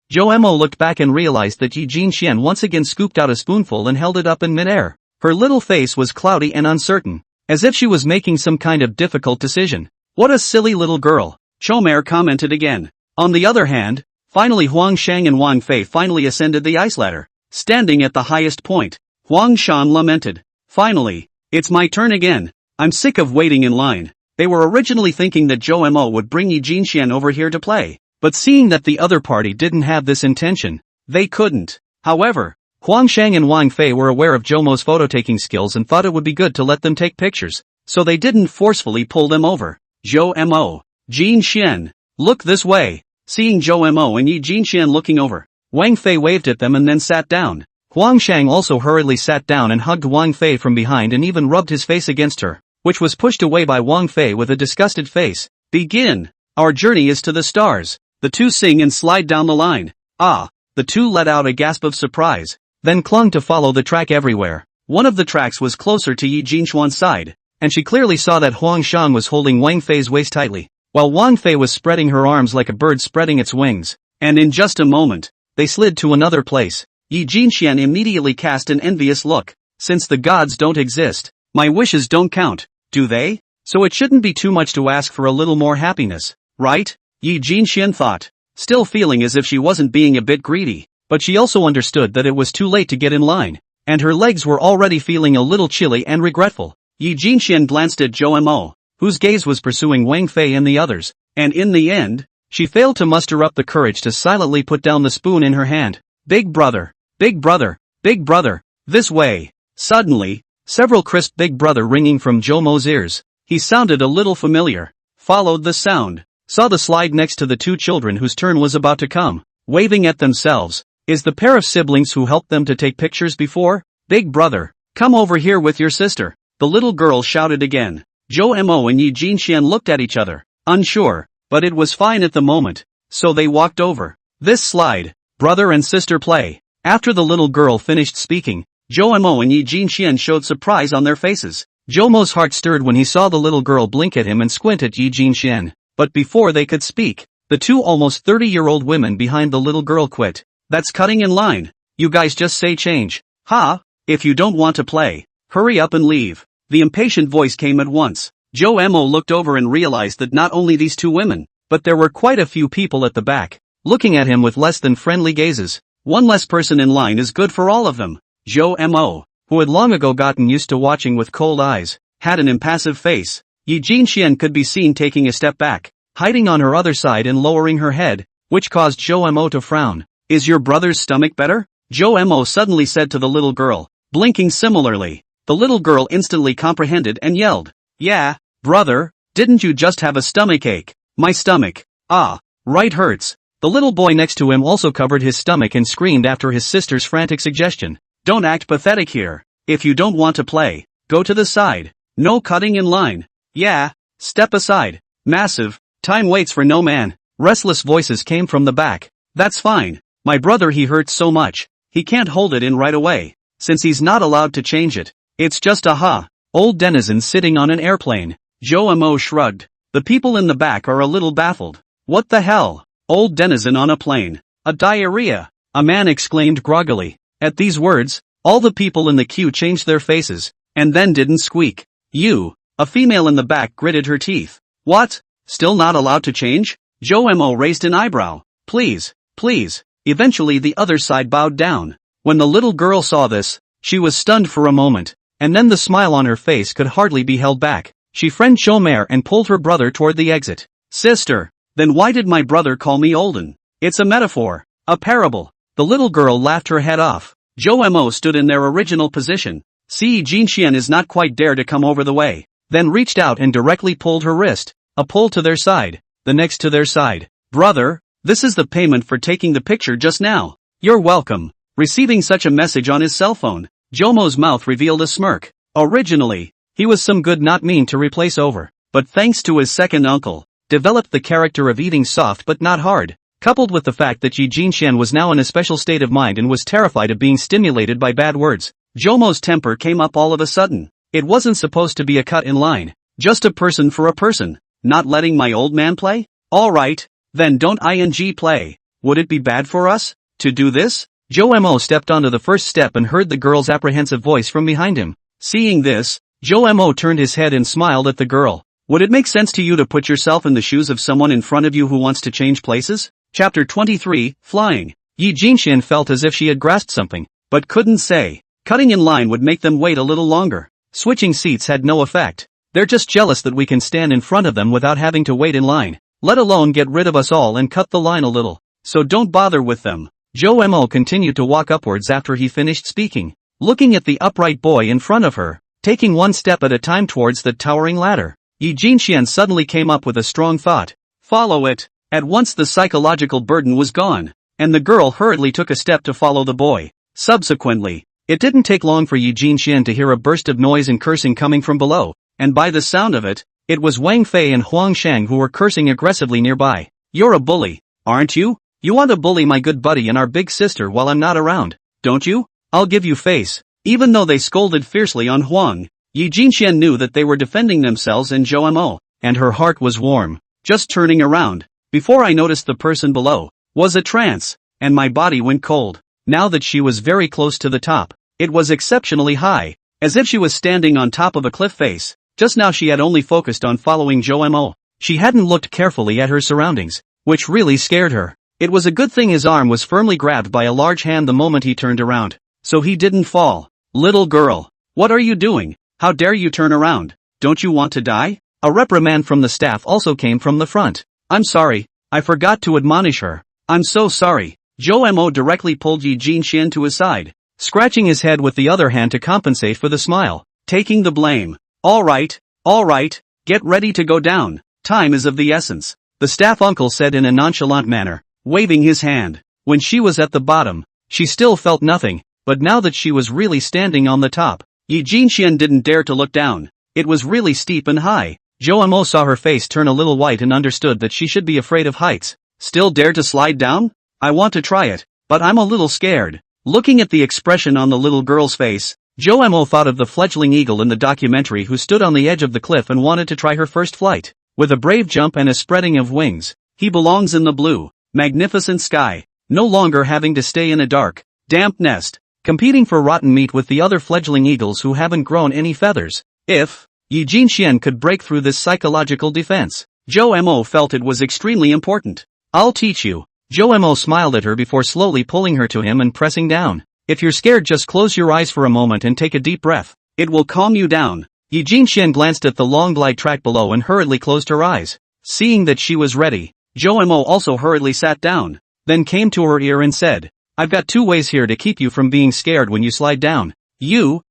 Joe Mo looked back and realized that Yi Jinxian once again scooped out a spoonful and held it up in midair. Her little face was cloudy and uncertain, as if she was making some kind of difficult decision. What a silly little girl, Chomer commented again. On the other hand, finally Huang Shang and Wang Fei finally ascended the ice ladder. Standing at the highest point, Huang Shan lamented. Finally, it's my turn again. I'm sick of waiting in line. They were originally thinking that Joe Mo would bring Yi Jinxian over here to play, but seeing that the other party didn't have this intention, they couldn't. However, Huang Shang and Wang Fei were aware of Joe Mo's photo-taking skills and thought it would be good to let them take pictures, so they didn't forcefully pull them over. Joe Mo. Jinxian. Look this way. Seeing Joe Mo and Yi Jinxian looking over, Wang Fei waved at them and then sat down. Huang Shang also hurriedly sat down and hugged Wang Fei from behind and even rubbed his face against her, which was pushed away by Wang Fei with a disgusted face. Begin. Our journey is to the stars. The two sing and slide down the line. Ah. The two let out a gasp of surprise, then clung to follow the track everywhere. One of the tracks was closer to Yi Jinxuan's side, and she clearly saw that Huang Shang was holding Wang Fei's waist tightly, while Wang Fei was spreading her arms like a bird spreading its wings. And in just a moment, they slid to another place. Yi Jinxian immediately cast an envious look. Since the gods don't exist, my wishes don't count, do they? So it shouldn't be too much to ask for a little more happiness, right? Yi Jinxian thought, still feeling as if she wasn't being a bit greedy, but she also understood that it was too late to get in line, and her legs were already feeling a little chilly and regretful. Yi Jinxian glanced at Zhou Mo, whose gaze was pursuing Wang Fei and the others, and in the end, she failed to muster up the courage to silently put down the spoon in her hand. Big brother, big brother, big brother, this way. Suddenly, several crisp big brother ringing from Zhou Mo's ears. He sounded a little familiar. Followed the sound, saw the slide next to the two children whose turn was about to come, waving at themselves. Is the pair of siblings who helped them to take pictures before? Big brother, come over here with your sister. The little girl shouted again. Zhou Mo and Yi Jinxian looked at each other, unsure, but it was fine at the moment, so they walked over. This slide, brother and sister play. After the little girl finished speaking, Zhou Mo and Yi Jinxian showed surprise on their faces. Zhou Mo's heart stirred when he saw the little girl blink at him and squint at Yi Jinxian, but before they could speak, the two almost 30-year-old women behind the little girl quit. That's cutting in line. You guys just say change. Ha! If you don't want to play, hurry up and leave. The impatient voice came at once. Zhou Mo looked over and realized that not only these two women, but there were quite a few people at the back, looking at him with less than friendly gazes. One less person in line is good for all of them. Zhou Mo, who had long ago gotten used to watching with cold eyes, had an impassive face. Yi Jinxian could be seen taking a step back, hiding on her other side and lowering her head, which caused Zhou Mo to frown. Is your brother's stomach better? Zhou Mo suddenly said to the little girl, blinking similarly. The little girl instantly comprehended and yelled, yeah, brother, didn't you just have a stomachache? My stomach. Ah, right hurts. The little boy next to him also covered his stomach and screamed after his sister's frantic suggestion. Don't act pathetic here. If you don't want to play, go to the side. No cutting in line. Yeah, step aside. Massive, time waits for no man. Restless voices came from the back. That's fine. My brother, he hurts so much, he can't hold it in right away, since he's not allowed to change it. It's just a old denizen sitting on an airplane. Zhou Mo shrugged. The people in the back are a little baffled. What the hell? Old denizen on a plane. A diarrhea, a man exclaimed groggily. At these words, all the people in the queue changed their faces, and then didn't squeak. You, a female in the back gritted her teeth. What? Still not allowed to change? Zhou Mo raised an eyebrow. Please, please. Eventually the other side bowed down. When the little girl saw this, she was stunned for a moment, and then the smile on her face could hardly be held back. She friend Chomer and pulled her brother toward the exit. Sister, then why did my brother call me Olden? It's a metaphor, a parable. The little girl laughed her head off. Zhou Mo stood in their original position. Yi Jinxian is not quite dare to come over the way, then reached out and directly pulled her wrist, a pull to their side, the next to their side. Brother, this is the payment for taking the picture just now. You're welcome. Receiving such a message on his cell phone, Zhou Mo's mouth revealed a smirk. Originally, he was some good not mean to replace over, but thanks to his second uncle, developed the character of eating soft but not hard, coupled with the fact that Yi Jinxian was now in a special state of mind and was terrified of being stimulated by bad words. Zhou Mo's temper came up all of a sudden. It wasn't supposed to be a cut in line, just a person for a person. Not letting my old man play? Alright. Then don't ing play. Would it be bad for us to do this? Zhou Mo stepped onto the first step and heard the girl's apprehensive voice from behind him. Seeing this, Zhou Mo turned his head and smiled at the girl. Would it make sense to you to put yourself in the shoes of someone in front of you who wants to change places? Chapter 23, Flying. Yi Jinxian felt as if she had grasped something, but couldn't say. Cutting in line would make them wait a little longer. Switching seats had no effect. They're just jealous that we can stand in front of them without having to wait in line, let alone get rid of us all and cut the line a little. So don't bother with them. Zhou Mo continued to walk upwards after he finished speaking, looking at the upright boy in front of her, taking one step at a time towards the towering ladder. Yi Jinxian suddenly came up with a strong thought. Follow it. At once the psychological burden was gone, and the girl hurriedly took a step to follow the boy. Subsequently, it didn't take long for Yi Jinxian to hear a burst of noise and cursing coming from below, and by the sound of it, it was Wang Fei and Huang Shang who were cursing aggressively nearby. You're a bully, aren't you? You want to bully my good buddy and our big sister while I'm not around, don't you? I'll give you face. Even though they scolded fiercely on Huang, Yi Jinxian knew that they were defending themselves and Zhou Mo, and her heart was warm. Just turning around, before I noticed the person below, was a trance, and my body went cold. Now that she was very close to the top, it was exceptionally high, as if she was standing on top of a cliff face. Just now she had only focused on following Zhou Mo. She hadn't looked carefully at her surroundings, which really scared her. It was a good thing his arm was firmly grabbed by a large hand the moment he turned around, so he didn't fall. Little girl, what are you doing? How dare you turn around? Don't you want to die? A reprimand from the staff also came from the front. I'm sorry, I forgot to admonish her. I'm so sorry. Zhou Mo directly pulled Yi Jinxian to his side, scratching his head with the other hand to compensate for the smile, taking the blame. All right, get ready to go down. Time is of the essence, the staff uncle said in a nonchalant manner, waving his hand. When she was at the bottom, she still felt nothing, but now that she was really standing on the top, Yi Jinxian didn't dare to look down. It was really steep and high. Zhou Mo saw her face turn a little white and understood that she should be afraid of heights. Still dare to slide down? I want to try it, but I'm a little scared. Looking at the expression on the little girl's face, Zhou Mo thought of the fledgling eagle in the documentary who stood on the edge of the cliff and wanted to try her first flight. With a brave jump and a spreading of wings, he belongs in the blue, magnificent sky, no longer having to stay in a dark, damp nest, competing for rotten meat with the other fledgling eagles who haven't grown any feathers. If Yi Jinxian could break through this psychological defense, Zhou Mo felt it was extremely important. I'll teach you. Zhou Mo smiled at her before slowly pulling her to him and pressing down. If you're scared, just close your eyes for a moment and take a deep breath. It will calm you down. Yi Jinxian glanced at the long glide track below and hurriedly closed her eyes. Seeing that she was ready, Zhou Mo also hurriedly sat down, then came to her ear and said, I've got 2 ways here to keep you from being scared when you slide down. You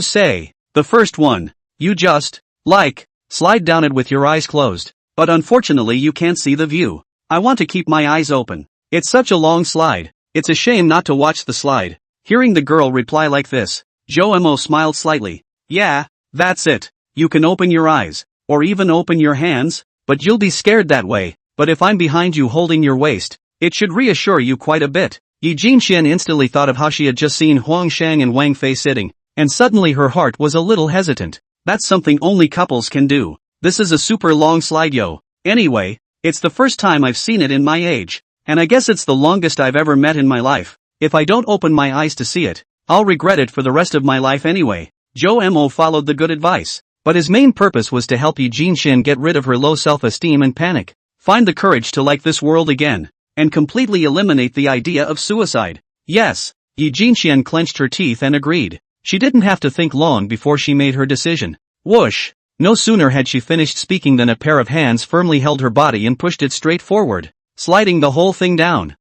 say. The first one, you just, slide down it with your eyes closed. But unfortunately you can't see the view. I want to keep my eyes open. It's such a long slide. It's a shame not to watch the slide. Hearing the girl reply like this, Zhou Mo smiled slightly. Yeah, that's it. You can open your eyes, or even open your hands, but you'll be scared that way. But if I'm behind you holding your waist, it should reassure you quite a bit. Yi Jinxian instantly thought of how she had just seen Huang Shang and Wang Fei sitting, and suddenly her heart was a little hesitant. That's something only couples can do. This is a super long slide, yo. Anyway, it's the first time I've seen it in my age, and I guess it's the longest I've ever met in my life. If I don't open my eyes to see it, I'll regret it for the rest of my life anyway. Zhou Mo followed the good advice, but his main purpose was to help Yi Jinxian get rid of her low self-esteem and panic, find the courage to like this world again, and completely eliminate the idea of suicide. Yes, Yi Jinxian clenched her teeth and agreed. She didn't have to think long before she made her decision. Whoosh! No sooner had she finished speaking than a pair of hands firmly held her body and pushed it straight forward, sliding the whole thing down.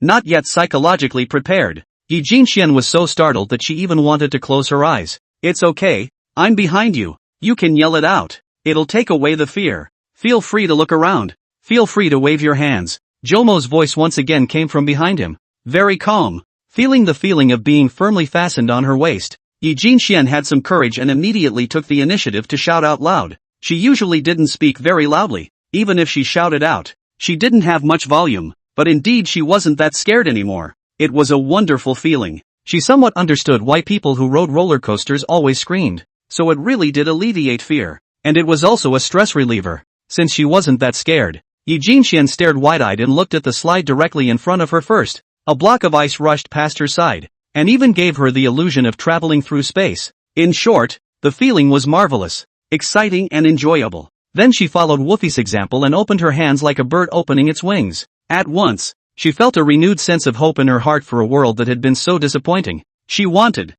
Not yet psychologically prepared. Yi Jinxian was so startled that she even wanted to close her eyes. It's okay, I'm behind you. You can yell it out. It'll take away the fear. Feel free to look around. Feel free to wave your hands. Zhou Mo's voice once again came from behind him. Very calm. Feeling the feeling of being firmly fastened on her waist, Yi Jinxian had some courage and immediately took the initiative to shout out loud. She usually didn't speak very loudly. Even if she shouted out, she didn't have much volume, but indeed she wasn't that scared anymore. It was a wonderful feeling. She somewhat understood why people who rode roller coasters always screamed, so it really did alleviate fear. And it was also a stress reliever, since she wasn't that scared. Yi Jinxian stared wide-eyed and looked at the slide directly in front of her first. A block of ice rushed past her side, and even gave her the illusion of traveling through space. In short, the feeling was marvelous, exciting and enjoyable. Then she followed Woofie's example and opened her hands like a bird opening its wings. At once, she felt a renewed sense of hope in her heart for a world that had been so disappointing. She wanted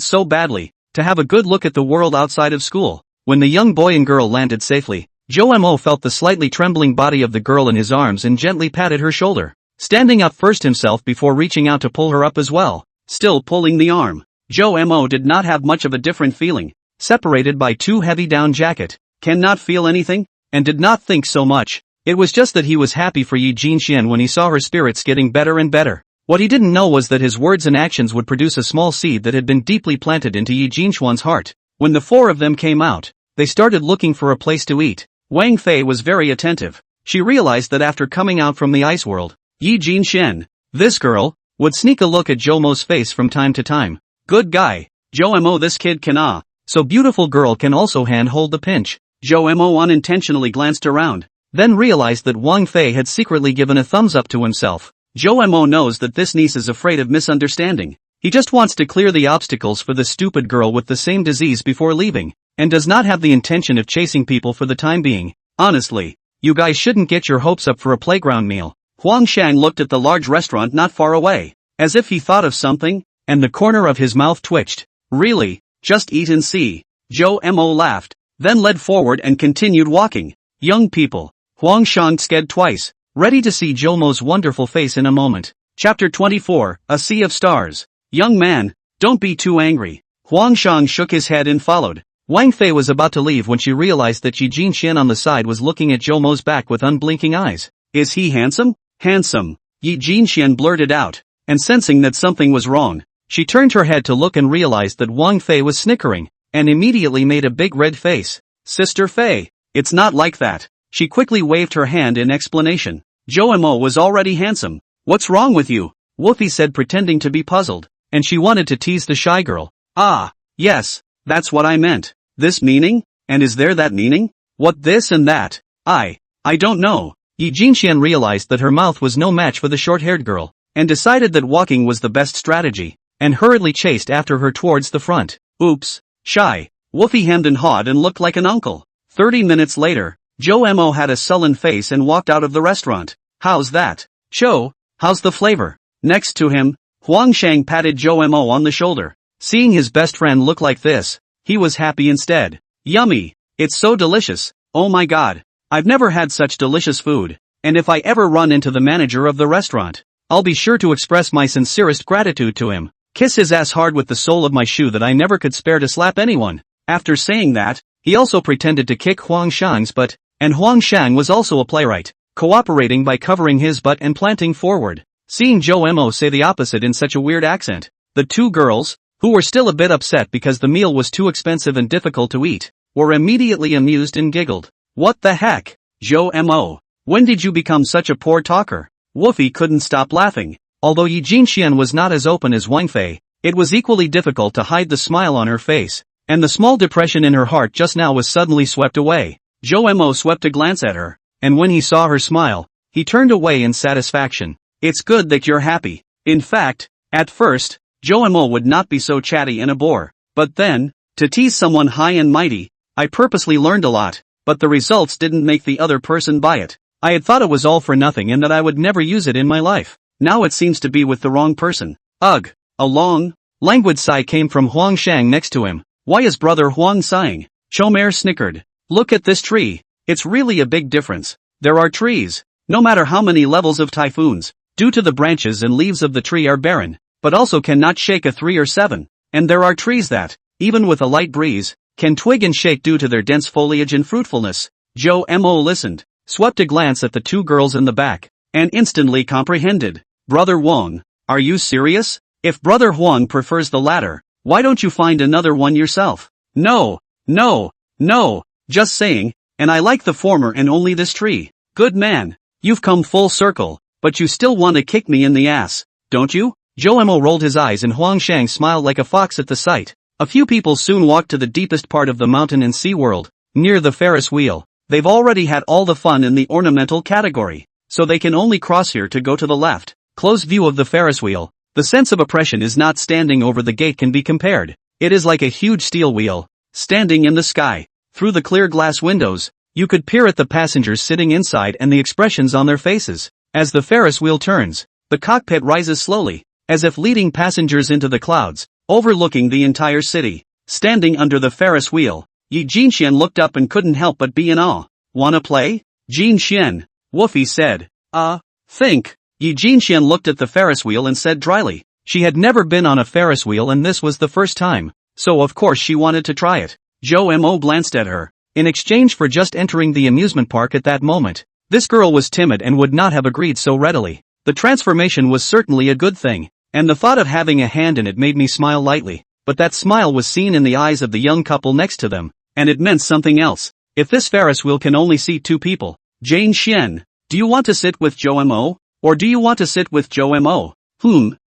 so badly, to have a good look at the world outside of school. When the young boy and girl landed safely, Zhou Mo felt the slightly trembling body of the girl in his arms and gently patted her shoulder, standing up first himself before reaching out to pull her up as well. Still pulling the arm, Zhou Mo did not have much of a different feeling, separated by 2 heavy down jacket, cannot feel anything, and did not think so much. It was just that he was happy for Yi Jinxian when he saw her spirits getting better and better. What he didn't know was that his words and actions would produce a small seed that had been deeply planted into Yi Jinxian's heart. When the 4 of them came out, they started looking for a place to eat. Wang Fei was very attentive. She realized that after coming out from the ice world, Yi Jinxian. This girl would sneak a look at Jomo's face from time to time. Good guy. Jomo, this kid can so beautiful girl can also hand-hold the pinch. Jomo unintentionally glanced around, then realized that Wang Fei had secretly given a thumbs up to himself. Jomo knows that this niece is afraid of misunderstanding. He just wants to clear the obstacles for the stupid girl with the same disease before leaving, and does not have the intention of chasing people for the time being. Honestly, you guys shouldn't get your hopes up for a playground meal. Huang Shang looked at the large restaurant not far away, as if he thought of something, and the corner of his mouth twitched. Really? Just eat and see. Jomo laughed, then led forward and continued walking. Young people. Huang Shang sked twice, ready to see Jomo's wonderful face in a moment. Chapter 24, A Sea of Stars. Young man, don't be too angry. Huang Shang shook his head and followed. Wang Fei was about to leave when she realized that Yi Jinxian on the side was looking at Jomo's back with unblinking eyes. Is he handsome? Handsome. Yi Jinxian blurted out, and sensing that something was wrong, she turned her head to look and realized that Wang Fei was snickering, and immediately made a big red face. Sister Fei, it's not like that. She quickly waved her hand in explanation. Jomo was already handsome. What's wrong with you? Wolfie said, pretending to be puzzled, and she wanted to tease the shy girl. Ah, yes, that's what I meant. This meaning? And is there that meaning? What this and that? I don't know. Yi Jinxian realized that her mouth was no match for the short-haired girl, and decided that walking was the best strategy, and hurriedly chased after her towards the front. Oops, shy. Wolfie hemmed and hawed and looked like an uncle. 30 minutes later, Jomo had a sullen face and walked out of the restaurant. How's that? Cho, how's the flavor? Next to him, Huang Shang patted Jomo on the shoulder. Seeing his best friend look like this, he was happy instead. Yummy. It's so delicious. Oh my god. I've never had such delicious food, and if I ever run into the manager of the restaurant, I'll be sure to express my sincerest gratitude to him. Kiss his ass hard with the sole of my shoe that I never could spare to slap anyone. After saying that, he also pretended to kick Huang Shang's butt, and Huang Shang was also a playwright, cooperating by covering his butt and planting forward. Seeing Jomo say the opposite in such a weird accent, the two girls, who were still a bit upset because the meal was too expensive and difficult to eat, were immediately amused and giggled. What the heck? Jomo, when did you become such a poor talker? Wolfie couldn't stop laughing. Although Yi Jinxian was not as open as Wang Fei, it was equally difficult to hide the smile on her face, and the small depression in her heart just now was suddenly swept away. Jomo swept a glance at her, and when he saw her smile, he turned away in satisfaction. It's good that you're happy. In fact, at first, Jomo would not be so chatty and a bore, but then, to tease someone high and mighty, I purposely learned a lot, but the results didn't make the other person buy it. I had thought it was all for nothing and that I would never use it in my life. Now it seems to be with the wrong person. Ugh. A long, languid sigh came from Huang Shang next to him. Why is brother Huang sighing? Chomer snickered. Look at this tree. It's really a big difference. There are trees, no matter how many levels of typhoons, due to the branches and leaves of the tree are barren, but also cannot shake a 3 or 7. And there are trees that, even with a light breeze, can twig and shake due to their dense foliage and fruitfulness. Jomo listened, swept a glance at the two girls in the back, and instantly comprehended. Brother Wang, are you serious? If brother Huang prefers the latter, why don't you find another one yourself? No, just saying, and I like the former and only this tree. Good man, you've come full circle, but you still want to kick me in the ass, don't you? Jomo rolled his eyes and Huang Shang smiled like a fox at the sight. A few people soon walked to the deepest part of the mountain and sea world, near the Ferris wheel. They've already had all the fun in the ornamental category, so they can only cross here to go to the left. Close view of the Ferris wheel. The sense of oppression is not standing over the gate can be compared. It is like a huge steel wheel, standing in the sky. Through the clear glass windows, you could peer at the passengers sitting inside and the expressions on their faces. As the Ferris wheel turns, the cockpit rises slowly, as if leading passengers into the clouds, overlooking the entire city. Standing under the Ferris wheel, Yi Jinxian looked up and couldn't help but be in awe. Wanna play? Jinxian, Wolfie said. Think. Yi Jinxian looked at the Ferris wheel and said dryly. She had never been on a Ferris wheel and this was the first time, so of course she wanted to try it. Jomo glanced at her. In exchange for just entering the amusement park at that moment, this girl was timid and would not have agreed so readily. The transformation was certainly a good thing, and the thought of having a hand in it made me smile lightly, but that smile was seen in the eyes of the young couple next to them, and it meant something else. If this Ferris wheel can only seat 2 people, Jane Xian, do you want to sit with Jomo? Or do you want to sit with Joe Mo?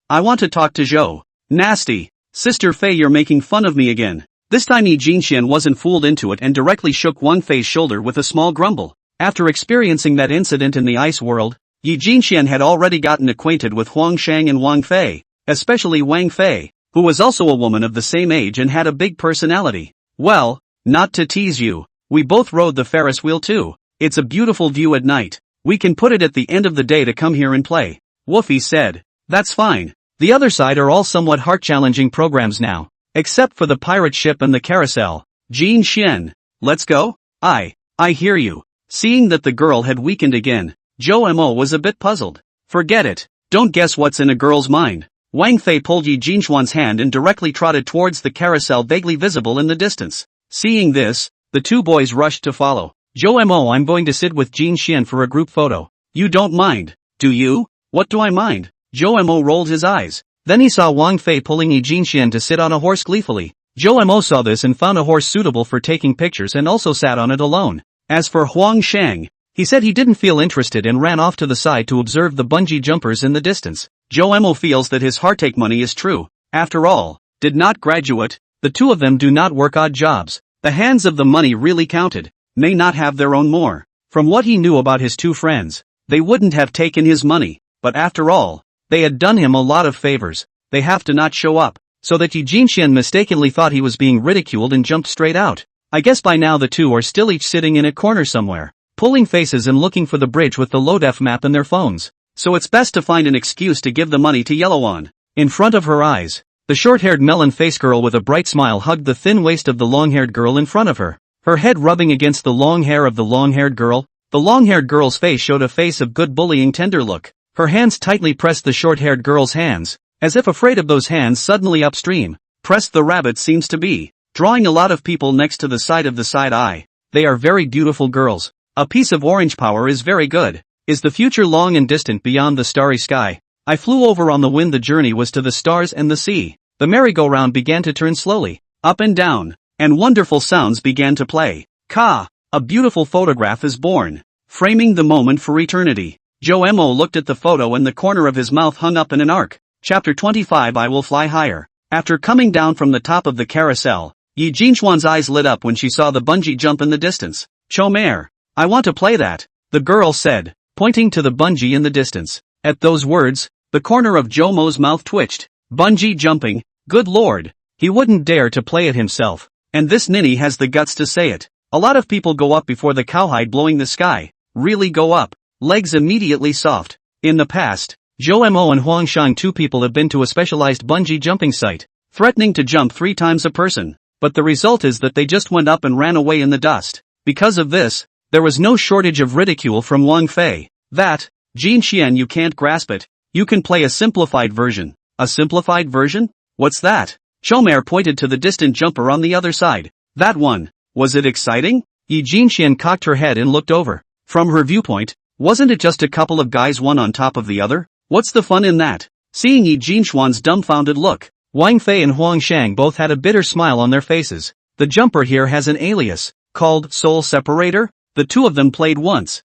I want to talk to Joe. Nasty. Sister Fei, you're making fun of me again. This time Yi Jinxian wasn't fooled into it and directly shook Wang Fei's shoulder with a small grumble. After experiencing that incident in the ice world, Yi Jinxian had already gotten acquainted with Huang Shang and Wang Fei, especially Wang Fei, who was also a woman of the same age and had a big personality. Well, not to tease you, we both rode the Ferris wheel too. It's a beautiful view at night. We can put it at the end of the day to come here and play. Woofy said. That's fine. The other side are all somewhat heart-challenging programs now. Except for the pirate ship and the carousel. Jin Xian. Let's go? I hear you. Seeing that the girl had weakened again, Zhou Mo was a bit puzzled. Forget it. Don't guess what's in a girl's mind. Wang Fei pulled Yi Jinxuan's hand and directly trotted towards the carousel vaguely visible in the distance. Seeing this, the two boys rushed to follow. Zhou Mo, I'm going to sit with Jin Xian for a group photo. You don't mind, do you? What do I mind? Zhou Mo rolled his eyes. Then he saw Wang Fei pulling Yi Jinxian to sit on a horse gleefully. Zhou Mo saw this and found a horse suitable for taking pictures and also sat on it alone. As for Huang Shang, he said he didn't feel interested and ran off to the side to observe the bungee jumpers in the distance. Zhou Mo feels that his heartache money is true. After all, did not graduate, the two of them do not work odd jobs. The hands of the money really counted, may not have their own more. From what he knew about his two friends, they wouldn't have taken his money, but after all, they had done him a lot of favors. They have to not show up, so that Yi Jinxian mistakenly thought he was being ridiculed and jumped straight out. I guess by now the two are still each sitting in a corner somewhere, pulling faces and looking for the bridge with the low-def map in their phones. So it's best to find an excuse to give the money to Yellow on. In front of her eyes, the short-haired melon-faced girl with a bright smile hugged the thin waist of the long-haired girl in front of her, her head rubbing against the long hair of the long-haired girl. The long-haired girl's face showed a face of good bullying tender look. Her hands tightly pressed the short-haired girl's hands, as if afraid of those hands suddenly upstream. Pressed the rabbit seems to be, drawing a lot of people next to the side of the side eye. They are very beautiful girls. A piece of orange power is very good. Is the future long and distant beyond the starry sky? I flew over on the wind, the journey was to the stars and the sea. The merry-go-round began to turn slowly, up and down, and wonderful sounds began to play. Ka! A beautiful photograph is born, framing the moment for eternity. Zhou Mo looked at the photo and the corner of his mouth hung up in an arc. Chapter 25 I Will Fly Higher. After coming down from the top of the carousel, Yi Jinxuan's eyes lit up when she saw the bungee jump in the distance. Chomere, I want to play that, the girl said, pointing to the bungee in the distance. At those words, the corner of Zhou Mo's mouth twitched. Bungee jumping, good lord, he wouldn't dare to play it himself. And this ninny has the guts to say it. A lot of people go up before the cowhide blowing the sky. Really go up. Legs immediately soft. In the past, Zhou Mo and Huang Shang, two people, have been to a specialized bungee jumping site, threatening to jump 3 times a person. But the result is that they just went up and ran away in the dust. Because of this, there was no shortage of ridicule from Wang Fei. That, Jin Xian, you can't grasp it. You can play a simplified version. A simplified version? What's that? Chomere pointed to the distant jumper on the other side. That one. Was it exciting? Yi Jinxian cocked her head and looked over. From her viewpoint, wasn't it just a couple of guys one on top of the other? What's the fun in that? Seeing Yi Jinxuan's dumbfounded look, Wang Fei and Huang Shang both had a bitter smile on their faces. The jumper here has an alias, called Soul Separator. The two of them played once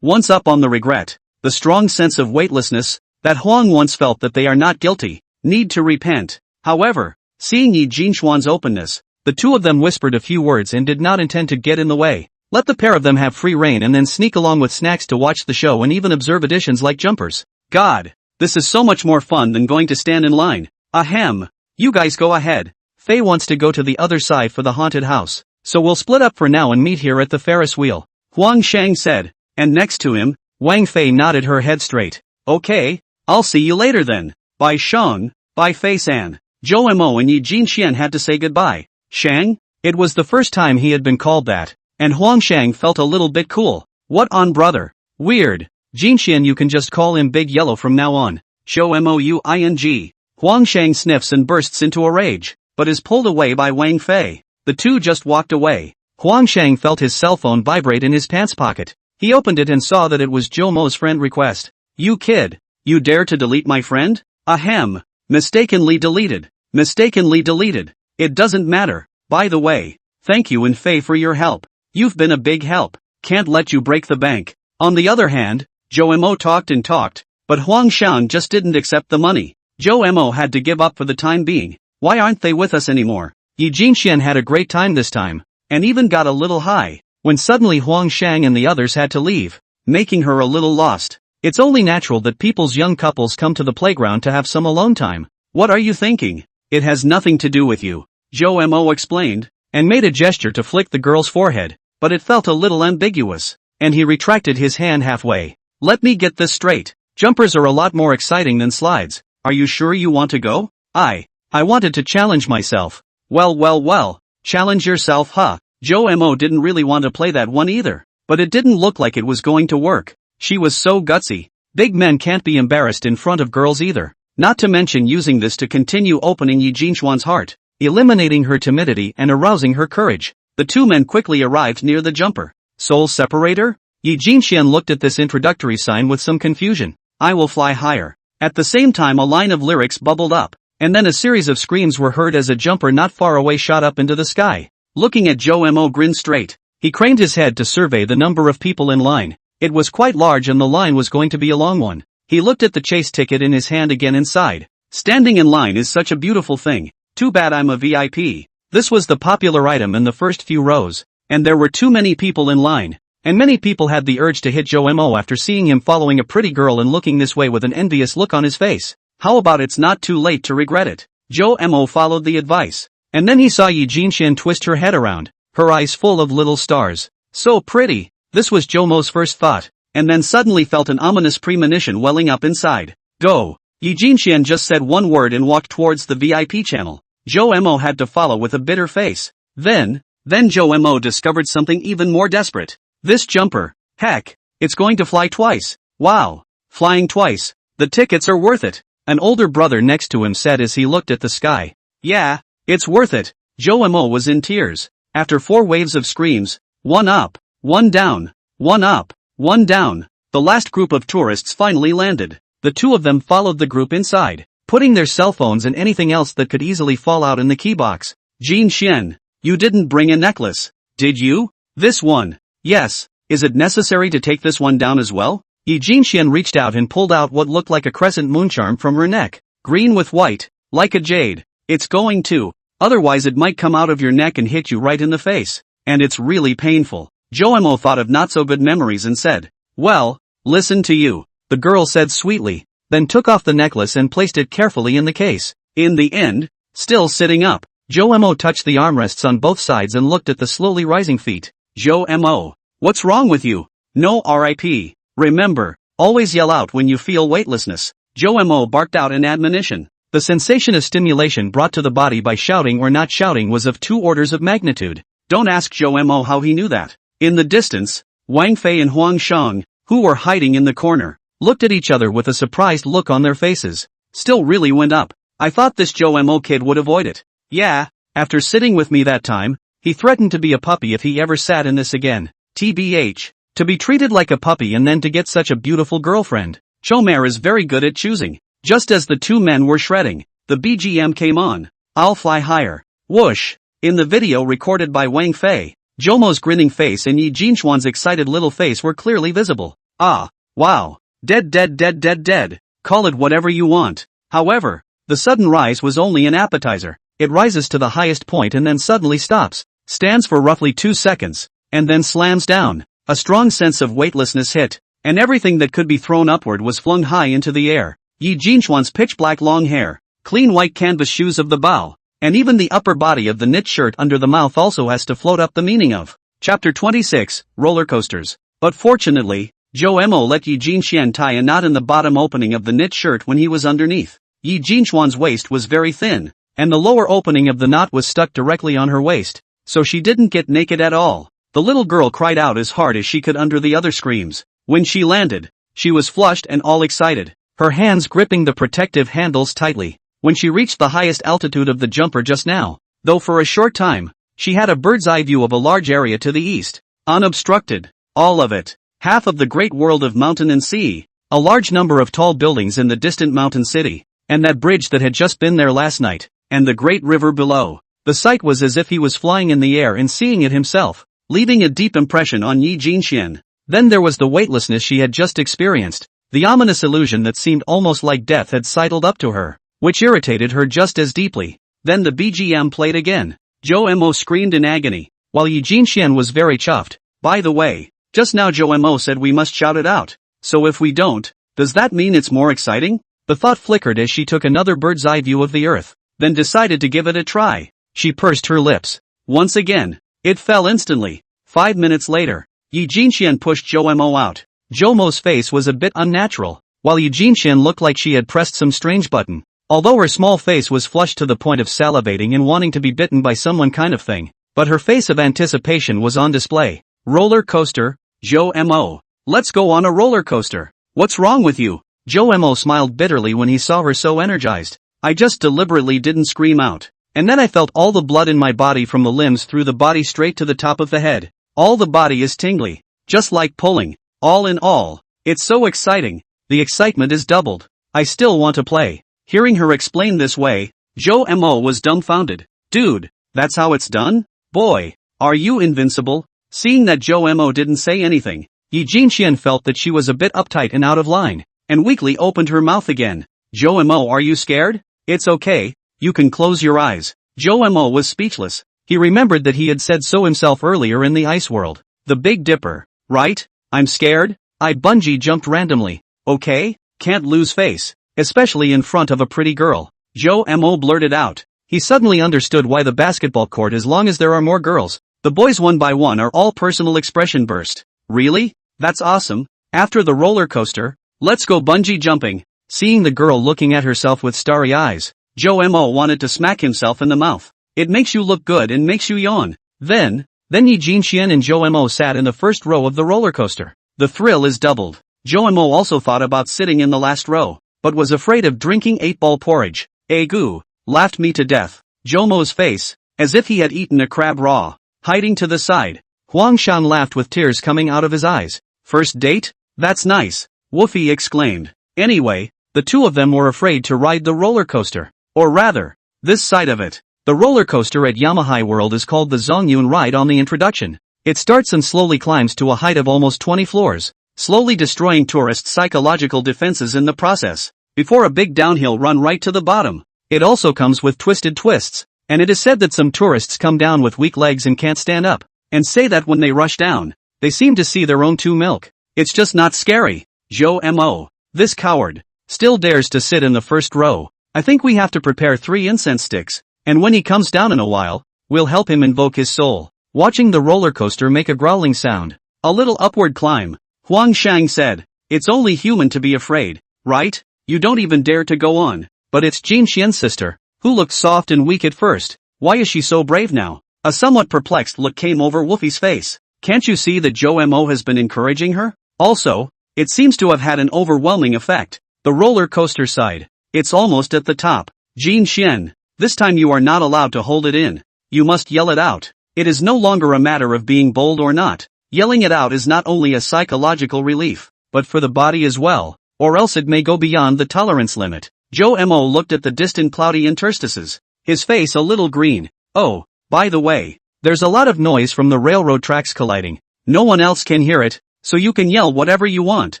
up on the regret, the strong sense of weightlessness, that Huang once felt that they are not guilty, need to repent. However, seeing Yi Jinxuan's openness, the two of them whispered a few words and did not intend to get in the way. Let the pair of them have free rein and then sneak along with snacks to watch the show and even observe additions like jumpers. God, this is so much more fun than going to stand in line. Ahem. You guys go ahead. Fei wants to go to the other side for the haunted house, so we'll split up for now and meet here at the Ferris wheel, Huang Shang said, and next to him, Wang Fei nodded her head straight. Okay, I'll see you later then. Bye Shang, bye Fei-san. Zhou Mo and Yi Jinxian had to say goodbye. Shang? It was the first time he had been called that, and Huang Shang felt a little bit cool. What on brother? Weird. Jinxian, you can just call him Big Yellow from now on. Zhou Mouing. Huang Shang sniffs and bursts into a rage, but is pulled away by Wang Fei. The two just walked away. Huang Shang felt his cell phone vibrate in his pants pocket. He opened it and saw that it was Zhou Mo's friend request. You kid, you dare to delete my friend? Ahem. Mistakenly deleted. Mistakenly deleted. It doesn't matter. By the way, thank you and Fei for your help. You've been a big help. Can't let you break the bank. On the other hand, Zhou Mo talked and talked, But Huang Xiang just didn't accept the money. Zhou Mo had to give up for the time being. Why aren't they with us anymore? Yi Jinxian had a great time this time, and even got a little high, when suddenly Huang Xiang and the others had to leave, making her a little lost. It's only natural that people's young couples come to the playground to have some alone time. What are you thinking? It has nothing to do with you, Zhou Mo explained, and made a gesture to flick the girl's forehead, but it felt a little ambiguous, and he retracted his hand halfway. Let me get this straight. Jumpers are a lot more exciting than slides. Are you sure you want to go? I wanted to challenge myself. Well, challenge yourself, huh? Zhou Mo didn't really want to play that one either, but it didn't look like it was going to work. She was so gutsy. Big men can't be embarrassed in front of girls either. Not to mention using this to continue opening Yi Jinxuan's heart, eliminating her timidity and arousing her courage. The two men quickly arrived near the jumper. Soul separator? Yi Jinxian looked at this introductory sign with some confusion. I will fly higher. At the same time a line of lyrics bubbled up, and then a series of screams were heard as a jumper not far away shot up into the sky. Looking at Zhou Mo grinned straight. He craned his head to survey the number of people in line. It was quite large and the line was going to be a long one. He looked at the chase ticket in his hand again and sighed. Standing in line is such a beautiful thing. Too bad I'm a VIP. This was the popular item in the first few rows, and there were too many people in line. And many people had the urge to hit Zhou Mo after seeing him following a pretty girl and looking this way with an envious look on his face. How about it's not too late to regret it? Zhou Mo followed the advice. And then he saw Yi Jinxian twist her head around, her eyes full of little stars. So pretty. This was Zhou Mo's first thought, and then suddenly felt an ominous premonition welling up inside. Go. Yi Jinxian just said one word and walked towards the VIP channel. Zhou Mo had to follow with a bitter face. Then Zhou Mo discovered something even more desperate. This jumper, heck, it's going to fly twice. Wow. Flying twice. The tickets are worth it. An older brother next to him said as he looked at the sky. Yeah, it's worth it. Zhou Mo was in tears. After 4 waves of screams, one up, one down, one up, one down, the last group of tourists finally landed. The two of them followed the group inside, putting their cell phones and anything else that could easily fall out in the key box. Jin Xian, you didn't bring a necklace, did you? This one. Yes, is it necessary to take this one down as well? Yi Jinxian reached out and pulled out what looked like a crescent moon charm from her neck. Green with white, like a jade. It's going to. Otherwise it might come out of your neck and hit you right in the face. And it's really painful. Zhou Mo thought of not so good memories and said, well, listen to you. The girl said sweetly, then took off the necklace and placed it carefully in the case. In the end, still sitting up, Zhou Mo touched the armrests on both sides and looked at the slowly rising feet. Zhou Mo, what's wrong with you? No RIP. Remember, always yell out when you feel weightlessness. Zhou Mo barked out an admonition. The sensation of stimulation brought to the body by shouting or not shouting was of 2 orders of magnitude. Don't ask Zhou Mo how he knew that. In the distance, Wang Fei and Huang Xiang, who were hiding in the corner, looked at each other with a surprised look on their faces. Still really went up. I thought this Zhou Mo kid would avoid it. Yeah, after sitting with me that time, he threatened to be a puppy if he ever sat in this again. TBH. To be treated like a puppy and then to get such a beautiful girlfriend. Chomer is very good at choosing. Just as the 2 men were shredding, the BGM came on. I'll fly higher. Whoosh. In the video recorded by Wang Fei, Zhou Mo's grinning face and Yi Jinxuan's excited little face were clearly visible. Ah. Wow. Dead. Call it whatever you want. However, the sudden rise was only an appetizer. It rises to the highest point and then suddenly stops, stands for roughly 2 seconds, and then slams down. A strong sense of weightlessness hit, and everything that could be thrown upward was flung high into the air. Yi Jinxuan's pitch-black long hair, clean white canvas shoes of the bow, and even the upper body of the knit shirt under the mouth also has to float up the meaning of. Chapter 26, Roller Coasters. But fortunately, Zhou Mo let Yi Jinxian tie a knot in the bottom opening of the knit shirt when he was underneath. Yi Jinxuan's waist was very thin, and the lower opening of the knot was stuck directly on her waist, so she didn't get naked at all. The little girl cried out as hard as she could under the other screams. When she landed, she was flushed and all excited, her hands gripping the protective handles tightly. When she reached the highest altitude of the jumper just now, though for a short time, she had a bird's eye view of a large area to the east, unobstructed, all of it, half of the great world of mountain and sea, a large number of tall buildings in the distant mountain city, and that bridge that had just been there last night, and the great river below. The sight was as if he was flying in the air and seeing it himself, leaving a deep impression on Yi Jinxian. Then there was the weightlessness she had just experienced. The ominous illusion that seemed almost like death had sidled up to her, which irritated her just as deeply. Then the BGM played again. Jo Mo screamed in agony, while Yi Jinxian was very chuffed. By the way, just now Jo Mo said we must shout it out. So if we don't, does that mean it's more exciting? The thought flickered as she took another bird's eye view of the earth, then decided to give it a try. She pursed her lips. Once again, it fell instantly. 5 minutes later, Yi Jinxian pushed Jo Mo out. Jo Mo's face was a bit unnatural, while Yi Jinxian looked like she had pressed some strange button. Although her small face was flushed to the point of salivating and wanting to be bitten by someone kind of thing, but her face of anticipation was on display. Roller coaster, Jo Mo. Let's go on a roller coaster. What's wrong with you? Jo Mo smiled bitterly when he saw her so energized. I just deliberately didn't scream out. And then I felt all the blood in my body from the limbs through the body straight to the top of the head. All the body is tingly. Just like pulling. All in all, it's so exciting. The excitement is doubled. I still want to play. Hearing her explain this way, Jo Mo was dumbfounded. Dude, that's how it's done? Boy, are you invincible? Seeing that Jo Mo didn't say anything, Yi Jinxian felt that she was a bit uptight and out of line, and weakly opened her mouth again. Jo Mo, are you scared? It's okay, you can close your eyes. Jo Mo was speechless. He remembered that he had said so himself earlier in the ice world. The Big Dipper, right? I'm scared? I bungee jumped randomly. Okay, can't lose face. Especially in front of a pretty girl. Jo Mo blurted out. He suddenly understood why the basketball court, as long as there are more girls, the boys one by one are all personal expression burst. Really? That's awesome. After the roller coaster, let's go bungee jumping. Seeing the girl looking at herself with starry eyes, Jo Mo wanted to smack himself in the mouth. It makes you look good and makes you yawn. Then Yi Jinxian and Jo Mo sat in the first row of the roller coaster. The thrill is doubled. Jo Mo also thought about sitting in the last row, but was afraid of drinking 8-ball porridge. Goo, laughed me to death. Jo Mo's face, as if he had eaten a crab raw, hiding to the side. Huang Shan laughed with tears coming out of his eyes. First date? That's nice, Woofy exclaimed. Anyway, the two of them were afraid to ride the roller coaster. Or rather, this side of it. The roller coaster at Yamahai World is called the Zongyun ride on the introduction. It starts and slowly climbs to a height of almost 20 floors, slowly destroying tourists' psychological defenses in the process, before a big downhill run right to the bottom. It also comes with twisted twists, and it is said that some tourists come down with weak legs and can't stand up, and say that when they rush down, they seem to see their own milk. It's just not scary. Jo Mo, this coward, still dares to sit in the first row. I think we have to prepare 3 incense sticks, and when he comes down in a while, we'll help him invoke his soul. Watching the roller coaster make a growling sound. A little upward climb. Huang Shang said, it's only human to be afraid, right? You don't even dare to go on. But it's Jinxian's sister, who looked soft and weak at first. Why is she so brave now? A somewhat perplexed look came over Woofy's face. Can't you see that Jo Mo has been encouraging her? Also, it seems to have had an overwhelming effect. The roller coaster side. It's almost at the top. Jinxian, this time you are not allowed to hold it in. You must yell it out. It is no longer a matter of being bold or not. Yelling it out is not only a psychological relief, but for the body as well, or else it may go beyond the tolerance limit. Jo Mo looked at the distant cloudy interstices, his face a little green. Oh, by the way, there's a lot of noise from the railroad tracks colliding. No one else can hear it, so you can yell whatever you want.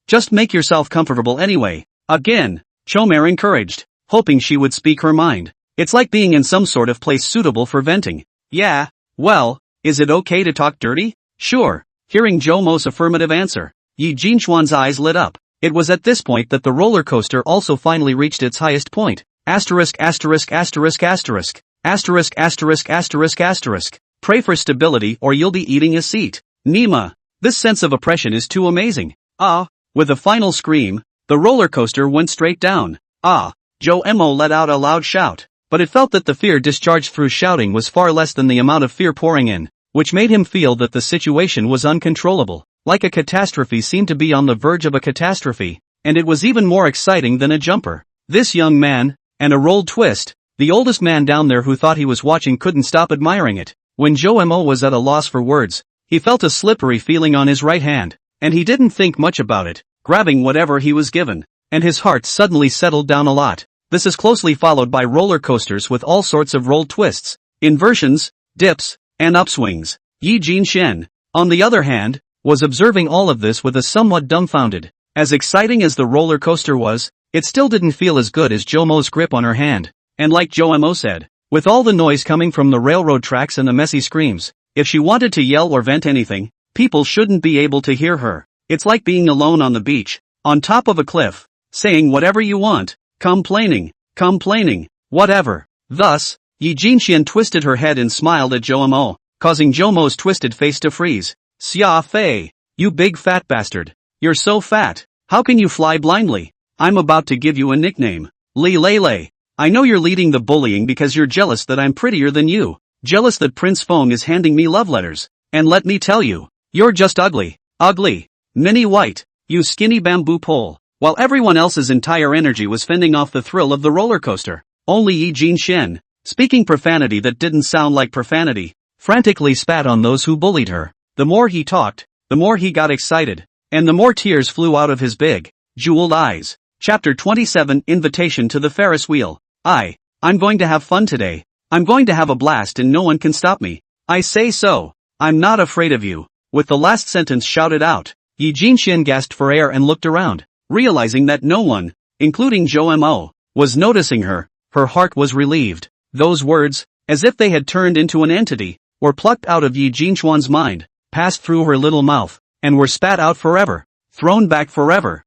Just make yourself comfortable anyway. Again, Chomer encouraged, hoping she would speak her mind. It's like being in some sort of place suitable for venting. Yeah, well, is it okay to talk dirty? Sure. Hearing Jo Mo's affirmative answer, Yi Jinxuan's eyes lit up. It was at this point that the roller coaster also finally reached its highest point. Asterisk asterisk asterisk asterisk. Asterisk asterisk asterisk asterisk. Pray for stability or you'll be eating a seat. Nima. This sense of oppression is too amazing. Ah. With a final scream, the roller coaster went straight down. Ah. Jo Mo let out a loud shout, but it felt that the fear discharged through shouting was far less than the amount of fear pouring in, which made him feel that the situation was uncontrollable. Like a catastrophe seemed to be on the verge of a catastrophe, and it was even more exciting than a jumper. This young man, and a rolled twist, the oldest man down there who thought he was watching couldn't stop admiring it. When Jo Mo was at a loss for words, he felt a slippery feeling on his right hand, and he didn't think much about it, grabbing whatever he was given, and his heart suddenly settled down a lot. This is closely followed by roller coasters with all sorts of rolled twists, inversions, dips, and upswings. Yi Jinxian, on the other hand, was observing all of this with a somewhat dumbfounded, As exciting as the roller coaster was, it still didn't feel as good as Jomo's grip on her hand. And like Jomo said, with all the noise coming from the railroad tracks and the messy screams, if she wanted to yell or vent anything, people shouldn't be able to hear her. It's like being alone on the beach, on top of a cliff, saying whatever you want, complaining, whatever. Thus, Yi Jinxian twisted her head and smiled at Jomo, causing Jomo's twisted face to freeze. Xia Fei, you big fat bastard. You're so fat. How can you fly blindly? I'm about to give you a nickname. Li Lei. I know you're leading the bullying because you're jealous that I'm prettier than you. Jealous that Prince Feng is handing me love letters. And let me tell you, you're just ugly. Ugly. Mini white. You skinny bamboo pole. While everyone else's entire energy was fending off the thrill of the roller coaster, only Yi Jinxian, speaking profanity that didn't sound like profanity, frantically spat on those who bullied her. The more he talked, the more he got excited, and the more tears flew out of his big, jeweled eyes. Chapter 27 Invitation to the Ferris Wheel. I'm going to have fun today. I'm going to have a blast and no one can stop me. I say so. I'm not afraid of you. With the last sentence shouted out, Yi Jinxian gasped for air and looked around. Realizing that no one, including Jomo, was noticing her, her heart was relieved. Those words, as if they had turned into an entity, were plucked out of Yi Jinxian's mind, passed through her little mouth, and were spat out forever, thrown back forever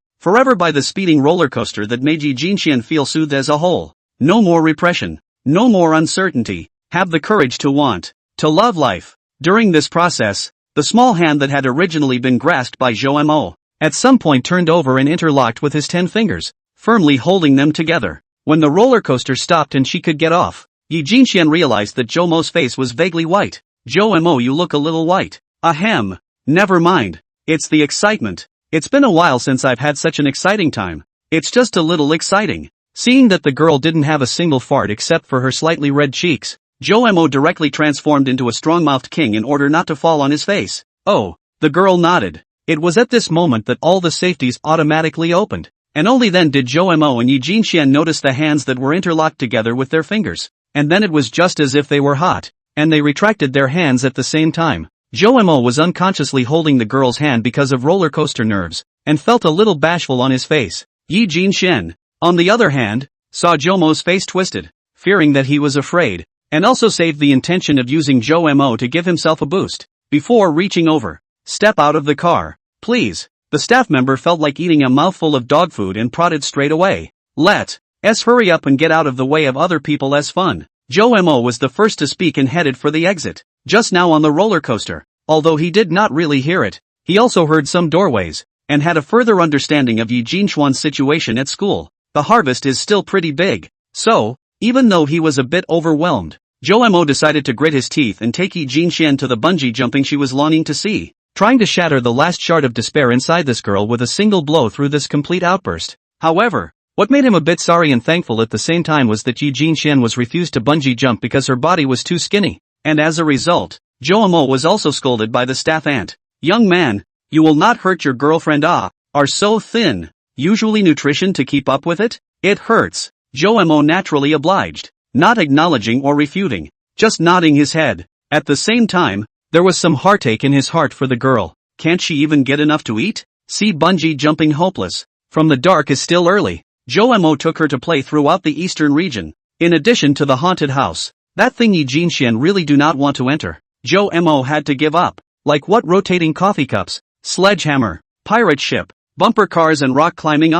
by the speeding roller coaster that made Yi Jinxian feel soothed as a whole. No more repression, no more uncertainty, have the courage to want, to love life. During this process, the small hand that had originally been grasped by Jomo, at some point turned over and interlocked with his 10 fingers, firmly holding them together. When the roller coaster stopped and she could get off, Yi Jinxian realized that Jomo's face was vaguely white. Jomo, you look a little white. Ahem. Never mind. It's the excitement. It's been a while since I've had such an exciting time. It's just a little exciting. Seeing that the girl didn't have a single fart except for her slightly red cheeks, Jomo directly transformed into a strong-mouthed king in order not to fall on his face. Oh, the girl nodded. It was at this moment that all the safeties automatically opened, and only then did Jomo and Yi Jinxian notice the hands that were interlocked together with their fingers. And then it was just as if they were hot, and they retracted their hands at the same time. Jomo was unconsciously holding the girl's hand because of roller coaster nerves, and felt a little bashful on his face. Yi Jinxian, on the other hand, saw Jomo's face twisted, fearing that he was afraid, and also saved the intention of using Jomo to give himself a boost. Before reaching over, step out of the car, please. The staff member felt like eating a mouthful of dog food and prodded straight away. Let's hurry up and get out of the way of other people's fun. Jomo was the first to speak and headed for the exit. Just now on the roller coaster, although he did not really hear it, he also heard some doorways, and had a further understanding of Yi Jinxian's situation at school. The harvest is still pretty big. So, even though he was a bit overwhelmed, Jomo decided to grit his teeth and take Yi Jinxian to the bungee jumping she was longing to see, trying to shatter the last shard of despair inside this girl with a single blow through this complete outburst. However, what made him a bit sorry and thankful at the same time was that Yi Jinxian was refused to bungee jump because her body was too skinny, and as a result, Jomo was also scolded by the staff aunt. Young man, you will not hurt your girlfriend are so thin. Usually nutrition to keep up with it? It hurts. Jomo naturally obliged, not acknowledging or refuting, just nodding his head. At the same time, there was some heartache in his heart for the girl. Can't she even get enough to eat? See, bungee jumping hopeless. From the dark is still early. Jomo took her to play throughout the eastern region. In addition to the haunted house, that thing Yi Jinxian really do not want to enter, Jomo had to give up. Like what? Rotating coffee cups, sledgehammer, pirate ship, bumper cars and rock climbing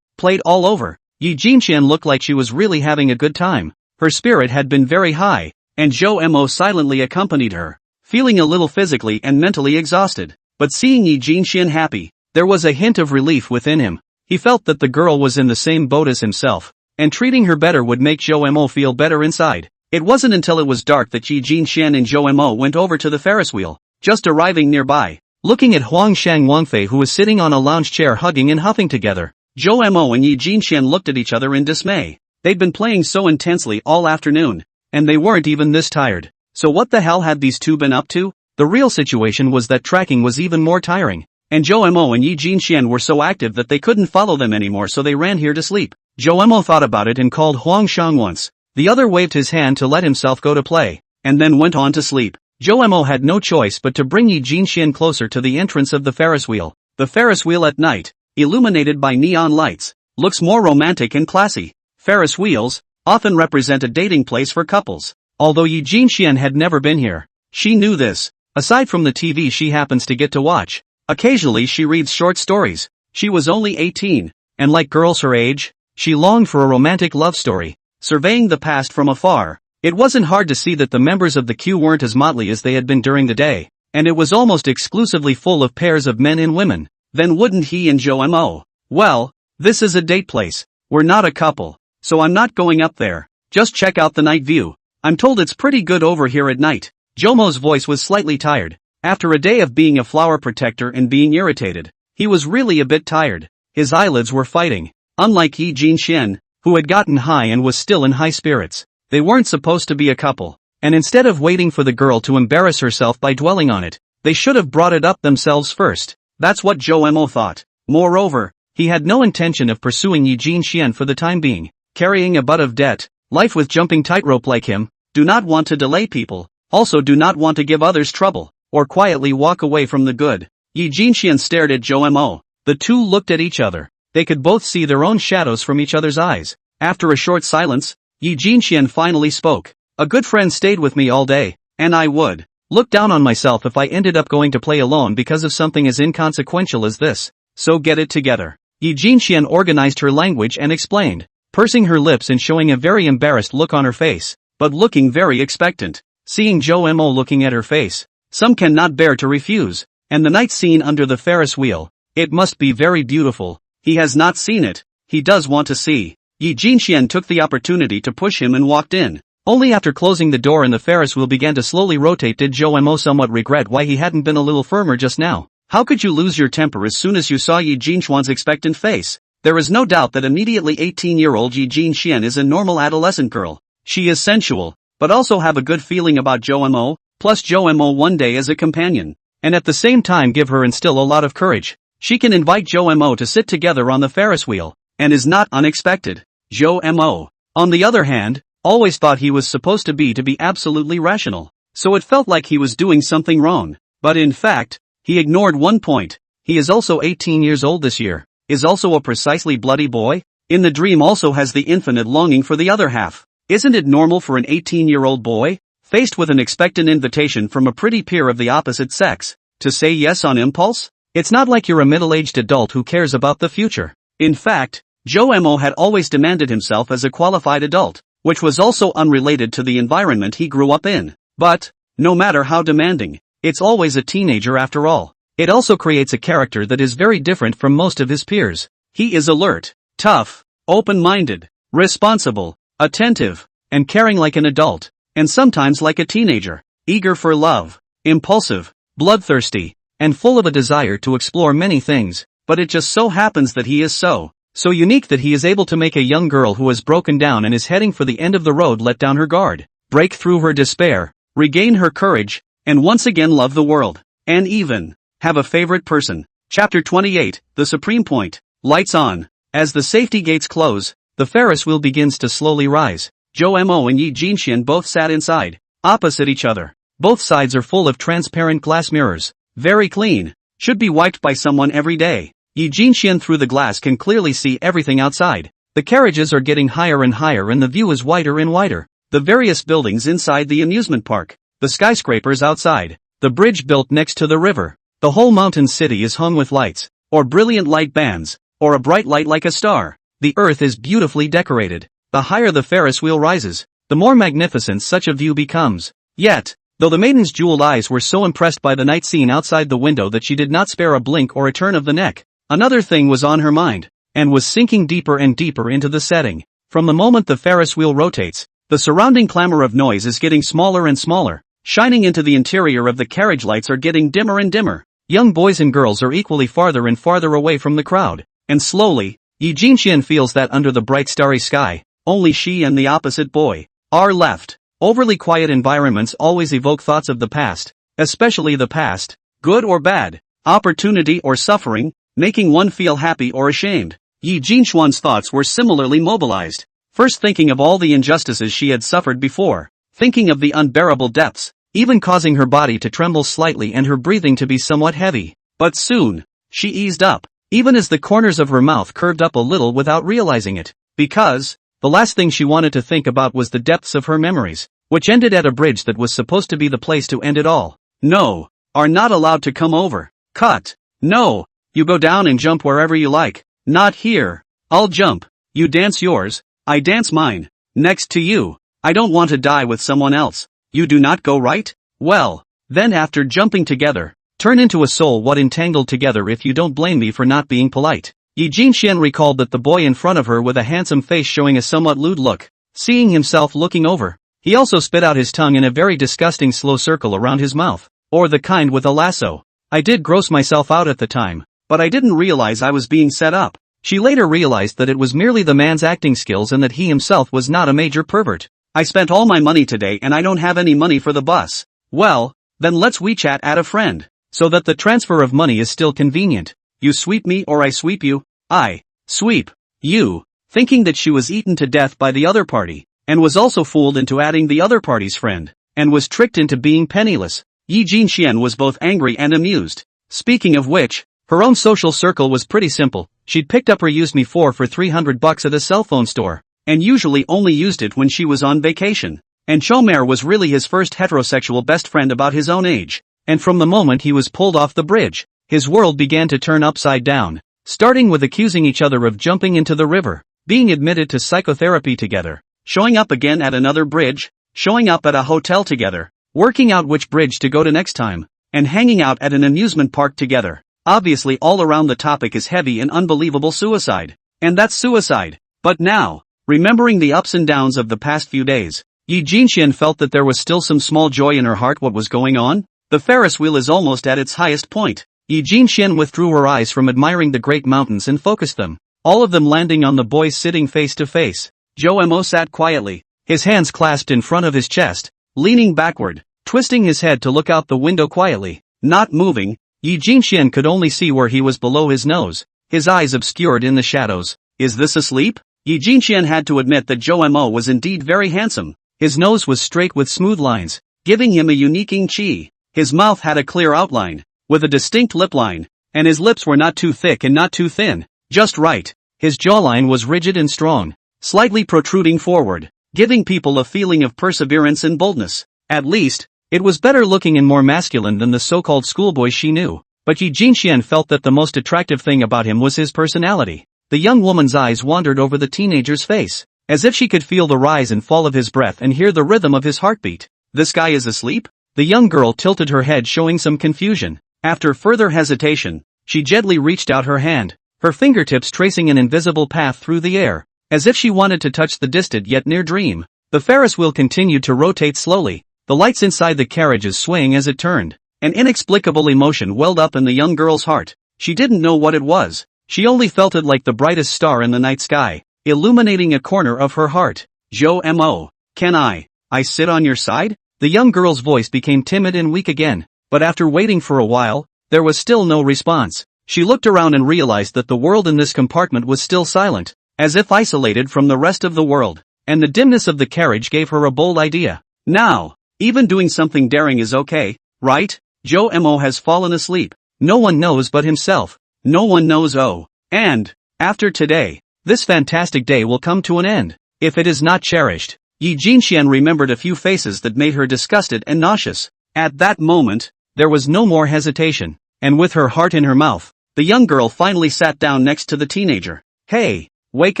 played all over. Yi Jinxian looked like she was really having a good time. Her spirit had been very high, and Jomo silently accompanied her, feeling a little physically and mentally exhausted. But seeing Yi Jinxian happy, there was a hint of relief within him. He felt that the girl was in the same boat as himself, and treating her better would make Jomo feel better inside. It wasn't until it was dark that Yi Jinxian and Jomo went over to the Ferris wheel. Just arriving nearby, looking at Huangshang Wangfei who was sitting on a lounge chair hugging and huffing together, Jomo and Yi Jinxian looked at each other in dismay. They'd been playing so intensely all afternoon, and they weren't even this tired. So what the hell had these two been up to? The real situation was that tracking was even more tiring, and Jomo and Yi Jinxian were so active that they couldn't follow them anymore, so they ran here to sleep. Jomo thought about it and called Huangshang once. The other waved his hand to let himself go to play, and then went on to sleep. Jomo had no choice but to bring Yi Jinxian closer to the entrance of the Ferris wheel. The Ferris wheel at night, illuminated by neon lights, looks more romantic and classy. Ferris wheels often represent a dating place for couples. Although Yi Jinxian had never been here, she knew this. Aside from the TV she happens to get to watch, occasionally she reads short stories. She was only 18, and like girls her age, she longed for a romantic love story. Surveying the past from afar, it wasn't hard to see that the members of the queue weren't as motley as they had been during the day, and it was almost exclusively full of pairs of men and women. Then wouldn't he and Jomo? Well, this is a date place. We're not a couple, so I'm not going up there. Just check out the night view. I'm told it's pretty good over here at night. Jomo's voice was slightly tired. After a day of being a flower protector and being irritated, he was really a bit tired. His eyelids were fighting. Unlike Yi Jinxian, who had gotten high and was still in high spirits, they weren't supposed to be a couple. And instead of waiting for the girl to embarrass herself by dwelling on it, they should have brought it up themselves first. That's what Jomo thought. Moreover, he had no intention of pursuing Yi Jinxian for the time being. Carrying a butt of debt, life with jumping tightrope like him, do not want to delay people, also do not want to give others trouble, or quietly walk away from the good. Yi Jinxian stared at Jomo. The two looked at each other. They could both see their own shadows from each other's eyes. After a short silence, Yi Jinxian finally spoke. A good friend stayed with me all day, and I would look down on myself if I ended up going to play alone because of something as inconsequential as this. So get it together. Yi Jinxian organized her language and explained, pursing her lips and showing a very embarrassed look on her face, but looking very expectant. Seeing Jomo looking at her face, some cannot bear to refuse. And the night scene under the Ferris wheel, it must be very beautiful. He has not seen it. He does want to see. Yi Jinxian took the opportunity to push him and walked in. Only after closing the door and the Ferris wheel began to slowly rotate did Jomo somewhat regret why he hadn't been a little firmer just now. How could you lose your temper as soon as you saw Yi Jinxian's expectant face? There is no doubt that immediately 18-year-old Yi Jinxian is a normal adolescent girl. She is sensual, but also have a good feeling about Jomo, plus Jomo one day as a companion, and at the same time give her and still a lot of courage. She can invite Jomo to sit together on the Ferris wheel, and is not unexpected. Jomo, on the other hand, always thought he was supposed to be absolutely rational, so it felt like he was doing something wrong. But in fact, he ignored one point. He is also 18 years old this year, is also a precisely bloody boy, in the dream also has the infinite longing for the other half. Isn't it normal for an 18-year-old boy, faced with an expectant invitation from a pretty peer of the opposite sex, to say yes on impulse? It's not like you're a middle-aged adult who cares about the future. In fact, Jomo had always demanded himself as a qualified adult, which was also unrelated to the environment he grew up in. But, no matter how demanding, it's always a teenager after all. It also creates a character that is very different from most of his peers. He is alert, tough, open-minded, responsible, attentive, and caring like an adult, and sometimes like a teenager, eager for love, impulsive, bloodthirsty, and full of a desire to explore many things, but it just so happens that he is so unique that he is able to make a young girl who has broken down and is heading for the end of the road let down her guard, break through her despair, regain her courage, and once again love the world, and even have a favorite person. Chapter 28, The Supreme Point. Lights on. As the safety gates close, the Ferris wheel begins to slowly rise. Jomo and Yi Jinxian both sat inside, opposite each other. Both sides are full of transparent glass mirrors. Very clean. Should be wiped by someone every day. Yi Jinxian through the glass can clearly see everything outside. The carriages are getting higher and higher and the view is wider and wider. The various buildings inside the amusement park. The skyscrapers outside. The bridge built next to the river. The whole mountain city is hung with lights, or brilliant light bands, or a bright light like a star. The earth is beautifully decorated. The higher the Ferris wheel rises, the more magnificent such a view becomes. Yet, though the maiden's jeweled eyes were so impressed by the night scene outside the window that she did not spare a blink or a turn of the neck, another thing was on her mind, and was sinking deeper and deeper into the setting. From the moment the Ferris wheel rotates, the surrounding clamor of noise is getting smaller and smaller. Shining into the interior of the carriage lights are getting dimmer and dimmer. Young boys and girls are equally farther and farther away from the crowd, and slowly, Yi Jinxian feels that under the bright starry sky, only she and the opposite boy are left. Overly quiet environments always evoke thoughts of the past, especially the past, good or bad, opportunity or suffering, making one feel happy or ashamed. Yi Jinxian's thoughts were similarly mobilized, first thinking of all the injustices she had suffered before, thinking of the unbearable depths, even causing her body to tremble slightly and her breathing to be somewhat heavy. But soon, she eased up. even as the corners of her mouth curved up a little without realizing it, because the last thing she wanted to think about was the depths of her memories, which ended at a bridge that was supposed to be the place to end it all. No, are not allowed to come over. Cut. No, you go down and jump wherever you like. Not here. I'll jump. You dance yours, I dance mine. Next to you. I don't want to die with someone else. You do not go right? Well, then after jumping together, turn into a soul what entangled together if you don't blame me for not being polite. Yi Jinxian recalled that the boy in front of her with a handsome face showing a somewhat lewd look, seeing himself looking over. He also spit out his tongue in a very disgusting slow circle around his mouth, or the kind with a lasso. I did gross myself out at the time, but I didn't realize I was being set up. She later realized that it was merely the man's acting skills and that he himself was not a major pervert. I spent all my money today and I don't have any money for the bus. Well, then let's WeChat add a friend, so that the transfer of money is still convenient. You sweep me or I sweep you. I sweep you, thinking that she was eaten to death by the other party, and was also fooled into adding the other party's friend, and was tricked into being penniless. Yi Jinxian was both angry and amused. Speaking of which, her own social circle was pretty simple. She'd picked up her used Me 4 for $300 at a cell phone store, and usually only used it when she was on vacation. And Chomer was really his first heterosexual best friend about his own age. And from the moment he was pulled off the bridge, his world began to turn upside down, starting with accusing each other of jumping into the river, being admitted to psychotherapy together, showing up again at another bridge, showing up at a hotel together, working out which bridge to go to next time, and hanging out at an amusement park together. Obviously all around the topic is heavy and unbelievable suicide. And that's suicide. But now, remembering the ups and downs of the past few days, Yi Jinxian felt that there was still some small joy in her heart. What was going on? The Ferris wheel is almost at its highest point. Yi Jinxian withdrew her eyes from admiring the great mountains and focused them, all of them landing on the boys sitting face to face. Zhou Mo sat quietly, his hands clasped in front of his chest, leaning backward, twisting his head to look out the window quietly, not moving. Yi Jinxian could only see where he was below his nose, his eyes obscured in the shadows. Is this asleep? Yi Jinxian had to admit that Zhou Mo was indeed very handsome. His nose was straight with smooth lines, giving him a unique chi. His mouth had a clear outline, with a distinct lip line, and his lips were not too thick and not too thin, just right. His jawline was rigid and strong, slightly protruding forward, giving people a feeling of perseverance and boldness. At least, it was better looking and more masculine than the so-called schoolboy she knew. But Yi Jinxian felt that the most attractive thing about him was his personality. The young woman's eyes wandered over the teenager's face, as if she could feel the rise and fall of his breath and hear the rhythm of his heartbeat. This guy is asleep? The young girl tilted her head, showing some confusion. After further hesitation, she gently reached out her hand, her fingertips tracing an invisible path through the air, as if she wanted to touch the distant yet near dream. The Ferris wheel continued to rotate slowly, the lights inside the carriages swaying as it turned. An inexplicable emotion welled up in the young girl's heart. She didn't know what it was. She only felt it like the brightest star in the night sky, illuminating a corner of her heart. Zhou Mo, can I sit on your side? The young girl's voice became timid and weak again, but after waiting for a while, there was still no response. She looked around and realized that the world in this compartment was still silent, as if isolated from the rest of the world, and the dimness of the carriage gave her a bold idea. Now, even doing something daring is okay, right? Zhou Mo has fallen asleep. No one knows but himself. No one knows. Oh, and, after today, this fantastic day will come to an end, if it is not cherished. Yi Jinxian remembered a few faces that made her disgusted and nauseous. At that moment, there was no more hesitation, and with her heart in her mouth, the young girl finally sat down next to the teenager. Hey, wake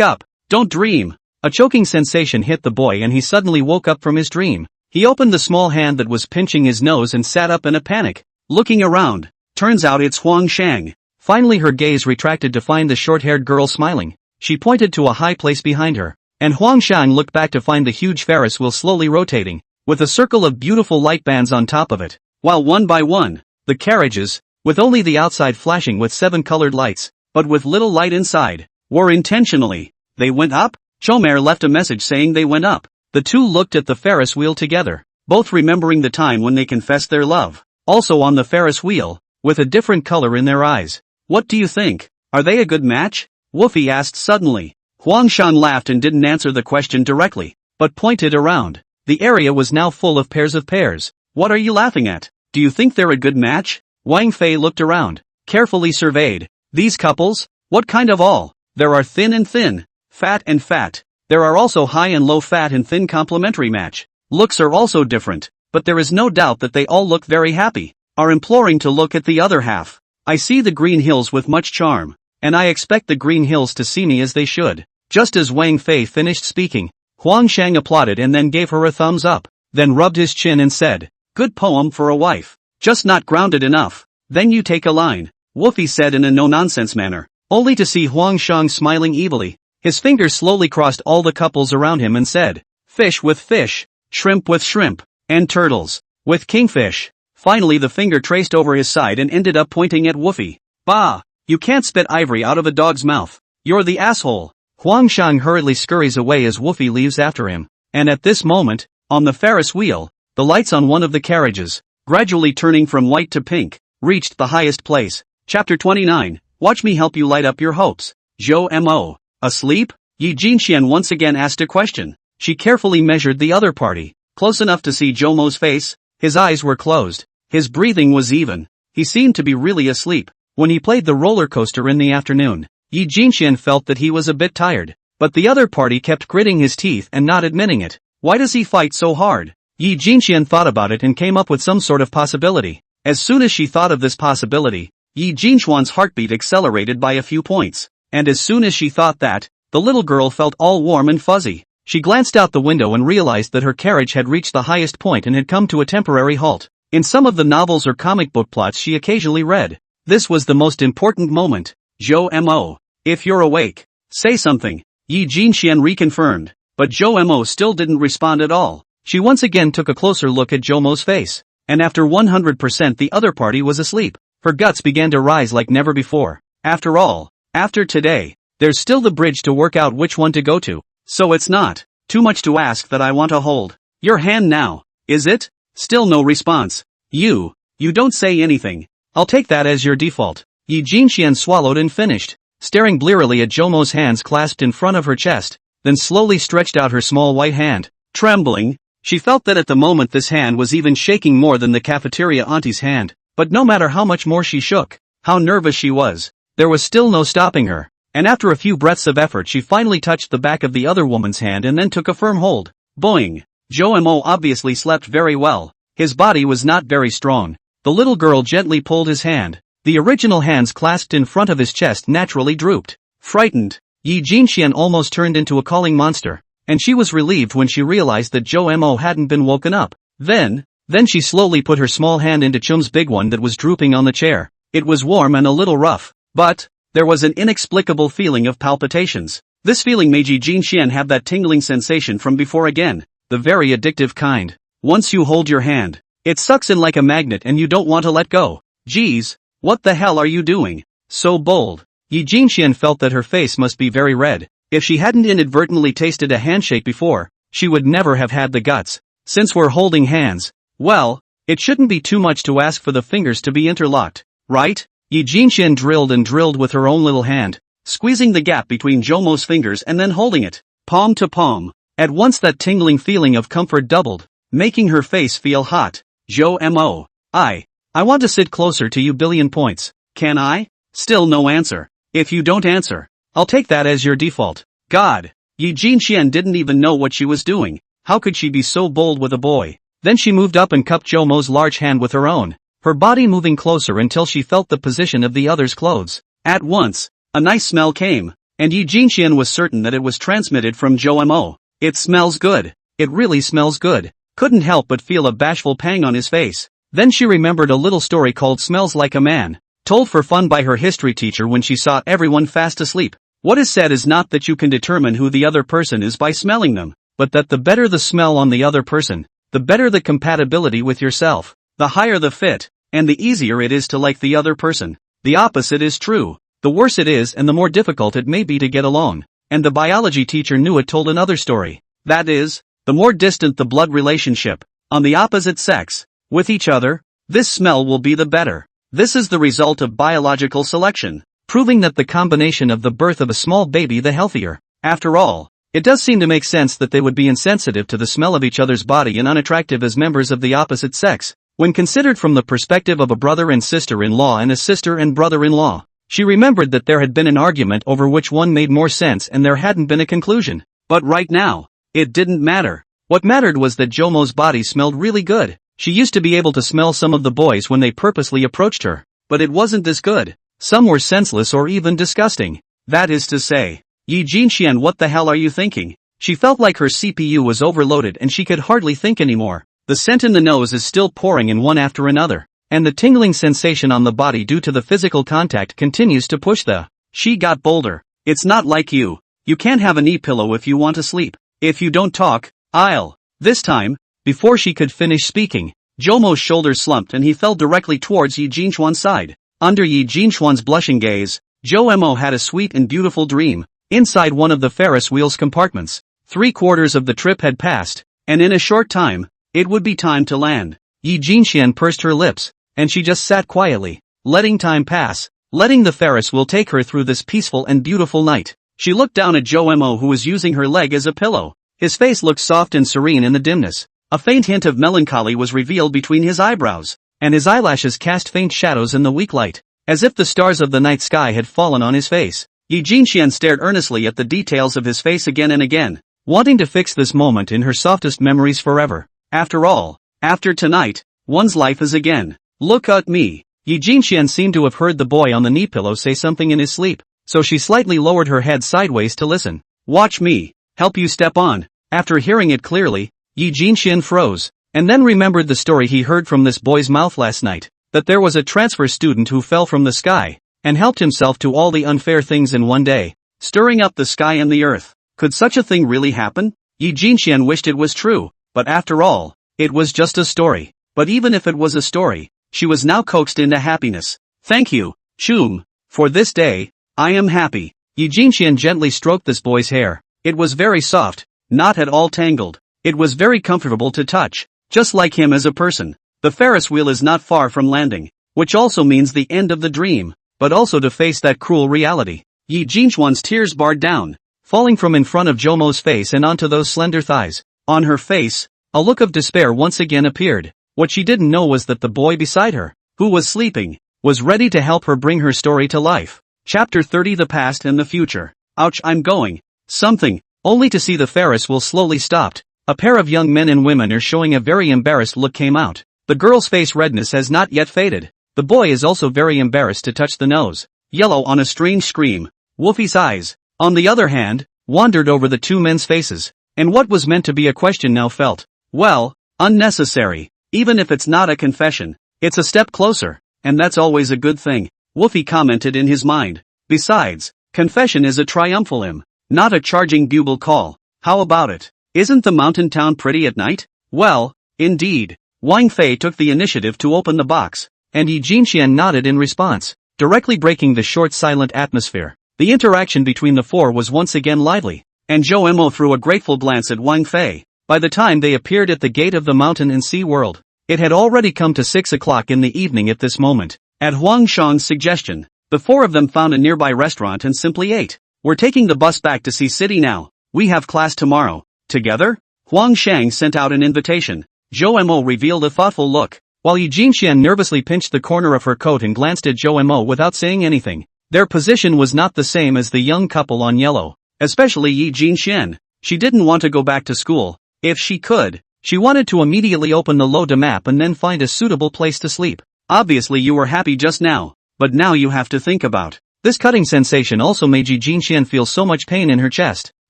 up, don't dream. A choking sensation hit the boy and he suddenly woke up from his dream. He opened the small hand that was pinching his nose and sat up in a panic, looking around. Turns out it's Huang Shang. Finally her gaze retracted to find the short-haired girl smiling. She pointed to a high place behind her, and Huang Shang looked back to find the huge Ferris wheel slowly rotating, with a circle of beautiful light bands on top of it, while one by one, the carriages, with only the outside flashing with 7 colored lights, but with little light inside, were intentionally. They went up? Chomer left a message saying they went up. The two looked at the Ferris wheel together, both remembering the time when they confessed their love. Also on the Ferris wheel, with a different color in their eyes. What do you think? Are they a good match? Woofy asked suddenly. Huang Shan laughed and didn't answer the question directly, but pointed around. The area was now full of pairs. What are you laughing at? Do you think they're a good match? Wang Fei looked around, carefully surveyed, These couples? What kind of all? There are thin and thin, fat and fat. There are also high and low fat and thin complementary match. Looks are also different, but there is no doubt that they all look very happy, are imploring to look at the other half. I see the green hills with much charm, and I expect the green hills to see me as they should. Just as Wang Fei finished speaking, Huang Shang applauded and then gave her a thumbs up, then rubbed his chin and said, "Good poem for a wife. Just not grounded enough. Then you take a line," Woofy said in a no-nonsense manner, only to see Huang Shang smiling evilly. His fingers slowly crossed all the couples around him and said, "Fish with fish, shrimp with shrimp, and turtles with kingfish." Finally the finger traced over his side and ended up pointing at Woofy. "Bah! You can't spit ivory out of a dog's mouth. You're the asshole." Huang Shang hurriedly scurries away as Woofy leaves after him, and at this moment, on the Ferris wheel, the lights on one of the carriages, gradually turning from white to pink, reached the highest place. Chapter 29, Watch me help you light up your hopes. Zhou Mo. Asleep? Yi Jinxian once again asked a question. She carefully measured the other party, close enough to see Zhou Mo's face. His eyes were closed. His breathing was even. He seemed to be really asleep. When he played the roller coaster in the afternoon, Yi Jinxian felt that he was a bit tired, but the other party kept gritting his teeth and not admitting it. Why does he fight so hard? Yi Jinxian thought about it and came up with some sort of possibility. As soon as she thought of this possibility, Yi Jinxuan's heartbeat accelerated by a few points, and as soon as she thought that, the little girl felt all warm and fuzzy. She glanced out the window and realized that her carriage had reached the highest point and had come to a temporary halt. In some of the novels or comic book plots she occasionally read, this was the most important moment. Zhou Mo. If you're awake, say something. Yi Jinxian reconfirmed, but Zhou Mo still didn't respond at all. She once again took a closer look at Zhou Mo's face, and after 100% the other party was asleep. Her guts began to rise like never before. After all, after today, there's still the bridge to work out which one to go to. So it's not too much to ask that I want to hold your hand now, is it? Still no response. You don't say anything. I'll take that as your default. Yi Jinxian swallowed and finished, staring blearily at Zhou Mo's hands clasped in front of her chest, then slowly stretched out her small white hand. Trembling, she felt that at the moment this hand was even shaking more than the cafeteria auntie's hand. But no matter how much more she shook, how nervous she was, there was still no stopping her, and after a few breaths of effort she finally touched the back of the other woman's hand and then took a firm hold. Boing! Zhou Mo obviously slept very well. His body was not very strong. The little girl gently pulled his hand. The original hands clasped in front of his chest naturally drooped. Frightened, Yi Jinxian almost turned into a calling monster, and she was relieved when she realized that Zhou Mo hadn't been woken up. Then she slowly put her small hand into Chum's big one that was drooping on the chair. It was warm and a little rough, but there was an inexplicable feeling of palpitations. This feeling made Yi Jinxian have that tingling sensation from before again, the very addictive kind. Once you hold your hand, it sucks in like a magnet and you don't want to let go. Geez, what the hell are you doing? So bold. Yi Jinxian felt that her face must be very red. If she hadn't inadvertently tasted a handshake before, she would never have had the guts. Since we're holding hands, well, it shouldn't be too much to ask for the fingers to be interlocked, right? Yi Jinxian drilled and drilled with her own little hand, squeezing the gap between Zhou Mo's fingers and then holding it, palm to palm. At once that tingling feeling of comfort doubled, making her face feel hot. Zhou Mo. I want to sit closer to you billion points. Can I? Still no answer. If you don't answer, I'll take that as your default. God. Yi Jinxian didn't even know what she was doing. How could she be so bold with a boy? Then she moved up and cupped Zhou Mo's large hand with her own, her body moving closer until she felt the position of the other's clothes. At once, a nice smell came, and Yi Jinxian was certain that it was transmitted from Zhou Mo. It smells good. It really smells good. Couldn't help but feel a bashful pang on his face. Then she remembered a little story called Smells Like a Man, told for fun by her history teacher when she saw everyone fast asleep. What is said is not that you can determine who the other person is by smelling them, but that the better the smell on the other person, the better the compatibility with yourself, the higher the fit, and the easier it is to like the other person. The opposite is true. The worse it is and the more difficult it may be to get along. And the biology teacher knew it told another story. That is, the more distant the blood relationship, on the opposite sex, with each other, this smell will be the better. This is the result of biological selection, proving that the combination of the birth of a small baby the healthier. After all, it does seem to make sense that they would be insensitive to the smell of each other's body and unattractive as members of the opposite sex, when considered from the perspective of a brother and sister-in-law and a sister and brother-in-law. She remembered that there had been an argument over which one made more sense and there hadn't been a conclusion. But right now, it didn't matter. What mattered was that Jomo's body smelled really good. She used to be able to smell some of the boys when they purposely approached her. But it wasn't this good. Some were senseless or even disgusting. That is to say, Yi Jinxian, what the hell are you thinking? She felt like her CPU was overloaded and she could hardly think anymore. The scent in the nose is still pouring in one after another. And the tingling sensation on the body due to the physical contact continues to push the. She got bolder. It's not like you. You can't have a knee pillow if you want to sleep. If you don't talk, I'll. This time, before she could finish speaking, Jomo's shoulders slumped and he fell directly towards Yi Jinxuan's side. Under Yi Jinxuan's blushing gaze, Jomo had a sweet and beautiful dream. Inside one of the Ferris wheel's compartments, 3/4 of the trip had passed, and in a short time, it would be time to land. Yi Jinxian pursed her lips, and she just sat quietly, letting time pass, letting the Ferris wheel take her through this peaceful and beautiful night. She looked down at Jomo, who was using her leg as a pillow. His face looked soft and serene in the dimness. A faint hint of melancholy was revealed between his eyebrows, and his eyelashes cast faint shadows in the weak light, as if the stars of the night sky had fallen on his face. Yi Jinxian stared earnestly at the details of his face again and again, wanting to fix this moment in her softest memories forever. After all, after tonight, one's life is again. Look at me. Yi Jinxian seemed to have heard the boy on the knee pillow say something in his sleep, so she slightly lowered her head sideways to listen. Watch me. Help you step on. After hearing it clearly, Yi Jinxian froze, and then remembered the story he heard from this boy's mouth last night, that there was a transfer student who fell from the sky, and helped himself to all the unfair things in one day, stirring up the sky and the earth. Could such a thing really happen? Yi Jinxian wished it was true, but after all, it was just a story. But even if it was a story, she was now coaxed into happiness. Thank you, Chum. For this day, I am happy. Yi Jinxian gently stroked this boy's hair. It was very soft, not at all tangled. It was very comfortable to touch, just like him as a person. The Ferris wheel is not far from landing, which also means the end of the dream, but also to face that cruel reality. Yi Jinxuan's tears barred down, falling from in front of Jomo's face and onto those slender thighs. On her face, a look of despair once again appeared. What she didn't know was that the boy beside her, who was sleeping, was ready to help her bring her story to life. Chapter 30: The Past and the Future. Ouch, I'm going. Something, only to see the Ferris wheel slowly stopped. A pair of young men and women are showing a very embarrassed look came out. The girl's face redness has not yet faded. The boy is also very embarrassed to touch the nose. Yellow on a strange scream. Wolfie's eyes, on the other hand, wandered over the two men's faces, and what was meant to be a question now felt, well, unnecessary. Even if it's not a confession, it's a step closer, and that's always a good thing, Wolfie commented in his mind. Besides, confession is a triumphal hymn, not a charging bugle call. How about it? Isn't the mountain town pretty at night? Well, indeed. Wang Fei took the initiative to open the box, and Yi Jinxian nodded in response, directly breaking the short silent atmosphere. The interaction between the four was once again lively, and Jomo threw a grateful glance at Wang Fei. By the time they appeared at the gate of the mountain and sea world, it had already come to 6 o'clock in the evening at this moment. At Huang Shang's suggestion, the four of them found a nearby restaurant and simply ate. We're taking the bus back to Sea City now. We have class tomorrow. Together? Huang Shang sent out an invitation. Jomo revealed a thoughtful look, while Yi Jinxian nervously pinched the corner of her coat and glanced at Jomo without saying anything. Their position was not the same as the young couple on yellow, especially Yi Jinxian. She didn't want to go back to school. If she could, she wanted to immediately open the Loda map and then find a suitable place to sleep. Obviously you were happy just now, but now you have to think about. This cutting sensation also made Yi Jinxian feel so much pain in her chest.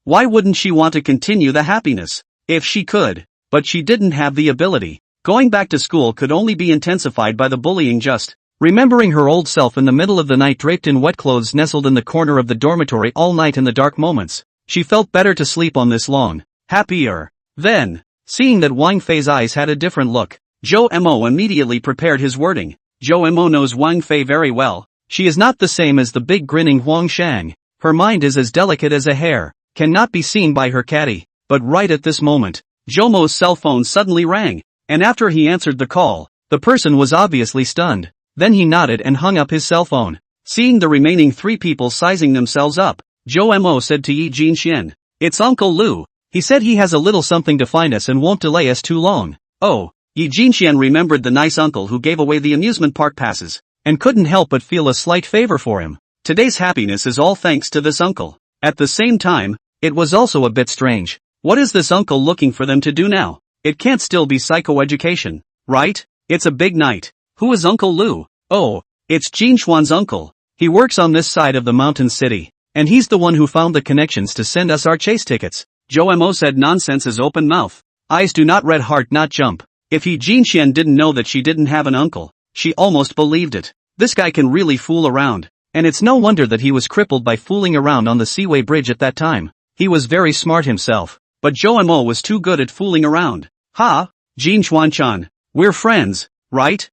Why wouldn't she want to continue the happiness? If she could, but she didn't have the ability. Going back to school could only be intensified by the bullying just. Remembering her old self in the middle of the night draped in wet clothes nestled in the corner of the dormitory all night in the dark moments, she felt better to sleep on this long, happier. Then, seeing that Wang Fei's eyes had a different look, Jomo immediately prepared his wording. Jomo knows Wang Fei very well. She is not the same as the big grinning Huang Shang. Her mind is as delicate as a hair, cannot be seen by her caddy. But right at this moment, Jomo's cell phone suddenly rang, and after he answered the call, the person was obviously stunned. Then he nodded and hung up his cell phone. Seeing the remaining three people sizing themselves up, Jomo said to Yi Jinxian, "It's Uncle Lu. He said he has a little something to find us and won't delay us too long." Oh, Yi Jinxian remembered the nice uncle who gave away the amusement park passes, and couldn't help but feel a slight favor for him. Today's happiness is all thanks to this uncle. At the same time, it was also a bit strange. What is this uncle looking for them to do now? It can't still be psychoeducation, right? It's a big night. Who is Uncle Lu? Oh, it's Jin Xuan's uncle. He works on this side of the mountain city, and he's the one who found the connections to send us our chase tickets. Zhou Mo said nonsense as open mouth. Eyes do not read, heart not jump. If Jin Xian didn't know that she didn't have an uncle, she almost believed it. This guy can really fool around. And it's no wonder that he was crippled by fooling around on the Seaway Bridge at that time. He was very smart himself. But Zhou Mo was too good at fooling around. Ha! Jin Xuan-chan. We're friends, right?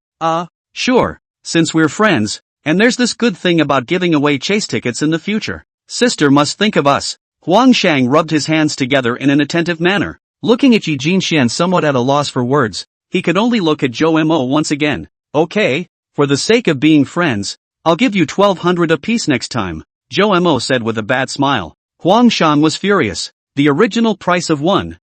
Sure. Since we're friends, and there's this good thing about giving away chase tickets in the future. Sister must think of us. Huang Shang rubbed his hands together in an attentive manner. Looking at Jin Xian somewhat at a loss for words, he could only look at Zhou Mo once again. Okay, for the sake of being friends, I'll give you 1,200 apiece next time, Zhou Mo said with a bad smile. Huang Shan was furious. The original price of 1,000.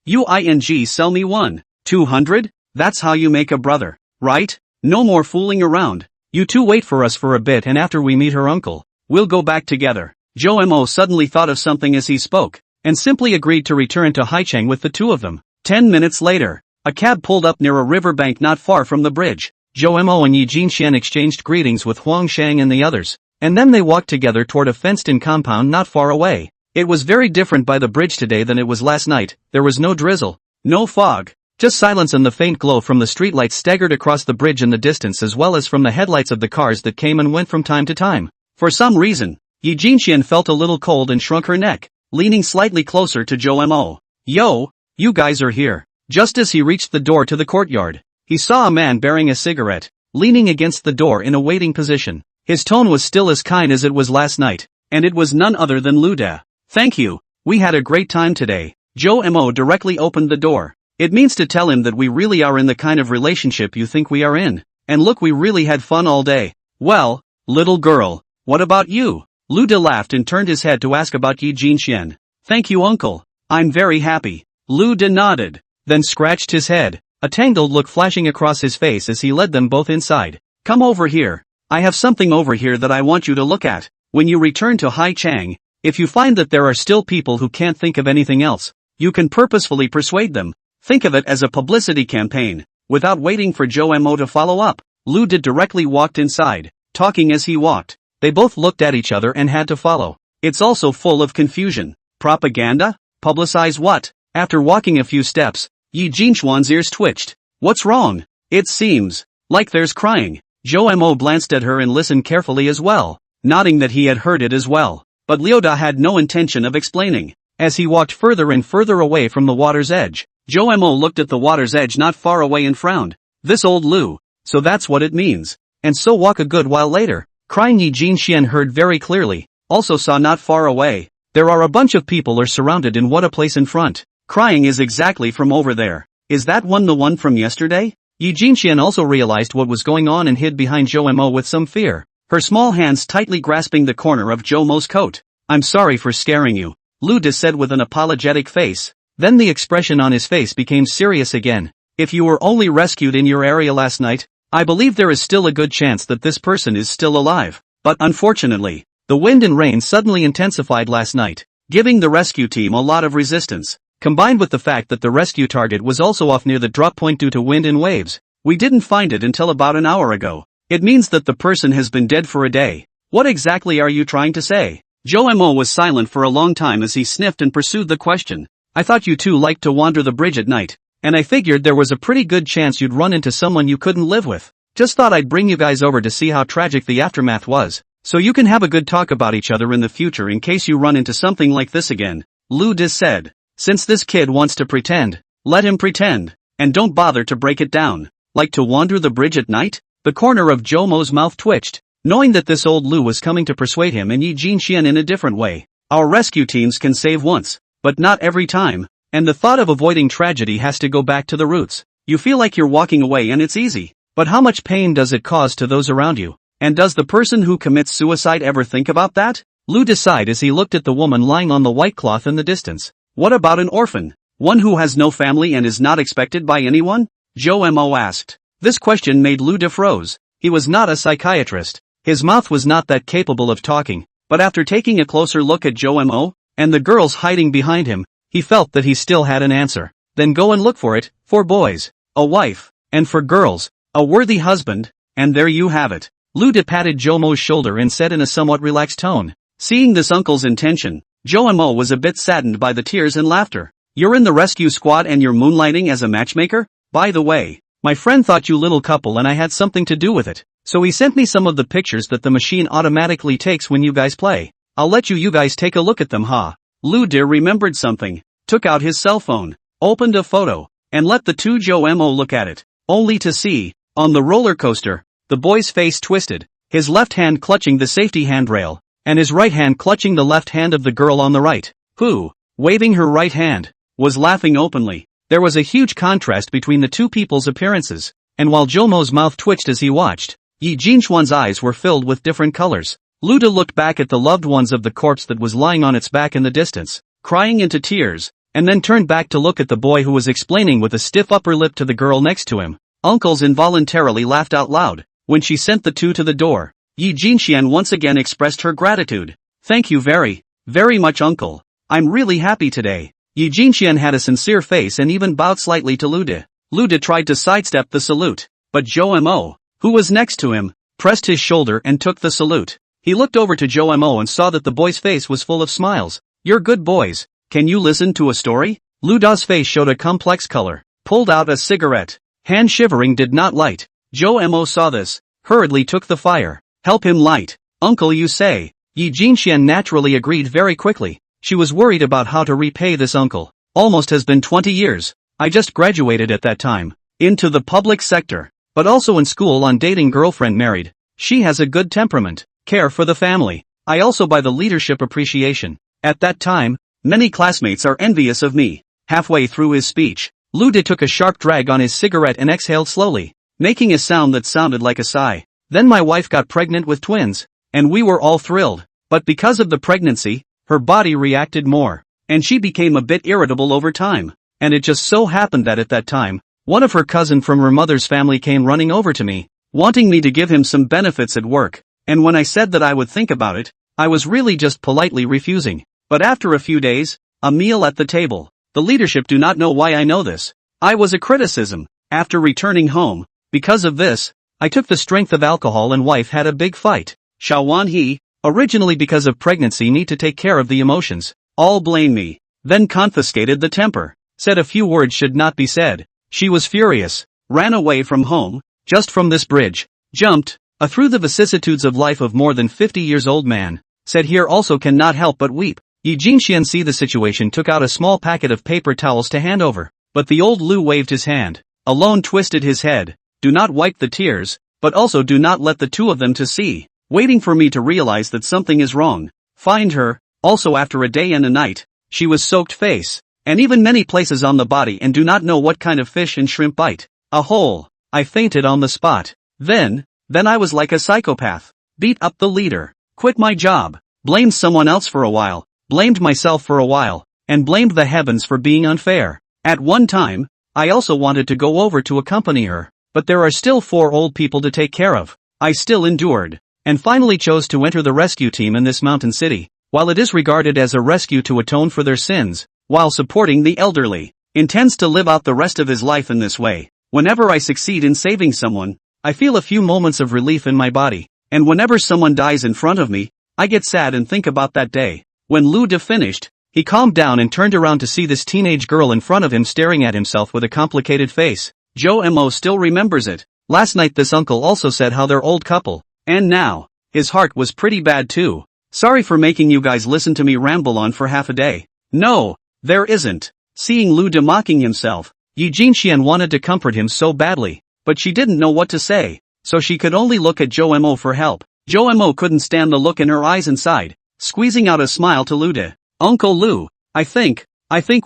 UING sell me 1,200? That's how you make a brother, right? No more fooling around. You two wait for us for a bit, and after we meet her uncle, we'll go back together. Zhou Mo suddenly thought of something as he spoke, and simply agreed to return to Haicheng with the two of them. 10 minutes later, a cab pulled up near a riverbank not far from the bridge. Zhou Mo and Jin Xian exchanged greetings with Huang Shang and the others, and then they walked together toward a fenced-in compound not far away. It was very different by the bridge today than it was last night. There was no drizzle, no fog, just silence, and the faint glow from the streetlights staggered across the bridge in the distance, as well as from the headlights of the cars that came and went from time to time. For some reason, Jin Xian felt a little cold and shrunk her neck, leaning slightly closer to Zhou Mo. Yo, you guys are here. Just as he reached the door to the courtyard, he saw a man bearing a cigarette, leaning against the door in a waiting position. His tone was still as kind as it was last night, and it was none other than Lu De. Thank you, we had a great time today. Zhou Mo directly opened the door. It means to tell him that we really are in the kind of relationship you think we are in. And look, we really had fun all day. Well, little girl, what about you? Lu De laughed and turned his head to ask about Jin Xian. Thank you, uncle. I'm very happy. Lu De nodded, then scratched his head, a tangled look flashing across his face as he led them both inside. Come over here. I have something over here that I want you to look at. When you return to Haicheng, if you find that there are still people who can't think of anything else, you can purposefully persuade them. Think of it as a publicity campaign. Without waiting for Zhou Mo to follow up, Lu De directly walked inside, talking as he walked. They both looked at each other and had to follow. It's also full of confusion. Propaganda? Publicize what? After walking a few steps, Jin Xuan's ears twitched. What's wrong? It seems like there's crying. Zhou Mo glanced at her and listened carefully as well, nodding that he had heard it as well. But Liu Da had no intention of explaining. As he walked further and further away from the water's edge, Zhou Mo looked at the water's edge not far away and frowned. This old Lu, so that's what it means. And so walk a good while later, crying. Jin Xian heard very clearly, also saw not far away. There are a bunch of people are surrounded in what a place in front. Crying is exactly from over there. Is that one the one from yesterday? Jin Xian also realized what was going on and hid behind Zhou Mo with some fear, her small hands tightly grasping the corner of Zhou Mo's coat. I'm sorry for scaring you, Lu De said with an apologetic face. Then the expression on his face became serious again. If you were only rescued in your area last night, I believe there is still a good chance that this person is still alive. But unfortunately, the wind and rain suddenly intensified last night, giving the rescue team a lot of resistance. Combined with the fact that the rescue target was also off near the drop point due to wind and waves, we didn't find it until about an hour ago. It means that the person has been dead for a day. What exactly are you trying to say? Zhou Mo was silent for a long time as he sniffed and pursued the question. I thought you two liked to wander the bridge at night, and I figured there was a pretty good chance you'd run into someone you couldn't live with. Just thought I'd bring you guys over to see how tragic the aftermath was, so you can have a good talk about each other in the future in case you run into something like this again, Lu De said. Since this kid wants to pretend, let him pretend, and don't bother to break it down. Like to wander the bridge at night? The corner of Zhou Mo's mouth twitched, knowing that this old Lu was coming to persuade him and Jin Xian in a different way. Our rescue teams can save once, but not every time, and the thought of avoiding tragedy has to go back to the roots. You feel like you're walking away and it's easy, but how much pain does it cause to those around you? And does the person who commits suicide ever think about that? Lu sighed as he looked at the woman lying on the white cloth in the distance. What about an orphan? One who has no family and is not expected by anyone? Zhou Mo asked. This question made Lu froze. He was not a psychiatrist, His mouth was not that capable of talking, but after taking a closer look at Jomo, and the girls hiding behind him, he felt that he still had an answer. Then go and look for it, for boys, a wife, and for girls, a worthy husband, and there you have it. Luda patted Jomo's shoulder and said in a somewhat relaxed tone. Seeing this uncle's intention, Jomo was a bit saddened by the tears and laughter. You're in the rescue squad and you're moonlighting as a matchmaker? By the way, my friend thought you little couple and I had something to do with it. So he sent me some of the pictures that the machine automatically takes when you guys play. I'll let you guys take a look at them, huh? Luda remembered something, took out his cell phone, opened a photo, and let the two Jomo look at it, only to see, on the roller coaster, the boy's face twisted, his left hand clutching the safety handrail, and his right hand clutching the left hand of the girl on the right, who, waving her right hand, was laughing openly. There was a huge contrast between the two people's appearances, and while Jomo's mouth twitched as he watched, Yi Jinchuan's eyes were filled with different colors. Luda looked back at the loved ones of the corpse that was lying on its back in the distance, crying into tears, and then turned back to look at the boy who was explaining with a stiff upper lip to the girl next to him. Uncles involuntarily laughed out loud. When she sent the two to the door, Yi Jinxian once again expressed her gratitude. Thank you very, very much, uncle. I'm really happy today. Yi Jinxian had a sincere face and even bowed slightly to Luda. Luda tried to sidestep the salute, but Jomo, who was next to him, pressed his shoulder and took the salute. He looked over to Jomo and saw that the boy's face was full of smiles. You're good boys. Can you listen to a story? Luda's face showed a complex color, pulled out a cigarette. Hand shivering did not light. Jomo saw this, hurriedly took the fire. Help him light. Uncle, you say? Yi Jinxian naturally agreed very quickly. She was worried about how to repay this uncle. Almost has been 20 years. I just graduated at that time. Into the public sector. But also in school on dating girlfriend married. She has a good temperament. Care for the family. I also buy the leadership appreciation. At that time, many classmates are envious of me. Halfway through his speech, Luda took a sharp drag on his cigarette and exhaled slowly, making a sound that sounded like a sigh. Then my wife got pregnant with twins, and we were all thrilled. But because of the pregnancy, her body reacted more, and she became a bit irritable over time. And it just so happened that at that time, one of her cousin from her mother's family came running over to me, wanting me to give him some benefits at work. And when I said that I would think about it, I was really just politely refusing. But after a few days, a meal at the table, the leadership do not know why I know this. I was a criticism. After returning home, because of this, I took the strength of alcohol and wife had a big fight. Xiaowan he, originally because of pregnancy need to take care of the emotions, all blame me, then confiscated the temper, said a few words should not be said. She was furious, ran away from home, just from this bridge, jumped, through the vicissitudes of life of more than 50 years old man, said here also cannot help but weep. Yi Jinxian see the situation took out a small packet of paper towels to hand over, but the old Lu waved his hand, alone twisted his head, do not wipe the tears, but also do not let the two of them to see, waiting for me to realize that something is wrong. Find her, also after a day and a night, she was soaked face, and even many places on the body and do not know what kind of fish and shrimp bite. A hole. I fainted on the spot. Then I was like a psychopath. Beat up the leader. Quit my job. Blamed someone else for a while. Blamed myself for a while. And blamed the heavens for being unfair. At one time, I also wanted to go over to accompany her. But there are still 4 old people to take care of. I still endured. And finally chose to enter the rescue team in this mountain city. While it is regarded as a rescue to atone for their sins, while supporting the elderly, intends to live out the rest of his life in this way. Whenever I succeed in saving someone, I feel a few moments of relief in my body, and whenever someone dies in front of me, I get sad and think about that day. When Lu De finished, he calmed down and turned around to see this teenage girl in front of him staring at himself with a complicated face. Jomo still remembers it. Last night this uncle also said how they're old couple, and now, his heart was pretty bad too. Sorry for making you guys listen to me ramble on for half a day. No, there isn't. Seeing Lu De mocking himself, Yi Jinxian wanted to comfort him so badly, but she didn't know what to say, so she could only look at Jomo for help. Jomo couldn't stand the look in her eyes and sighed, squeezing out a smile to Lu De. Uncle Lu, I think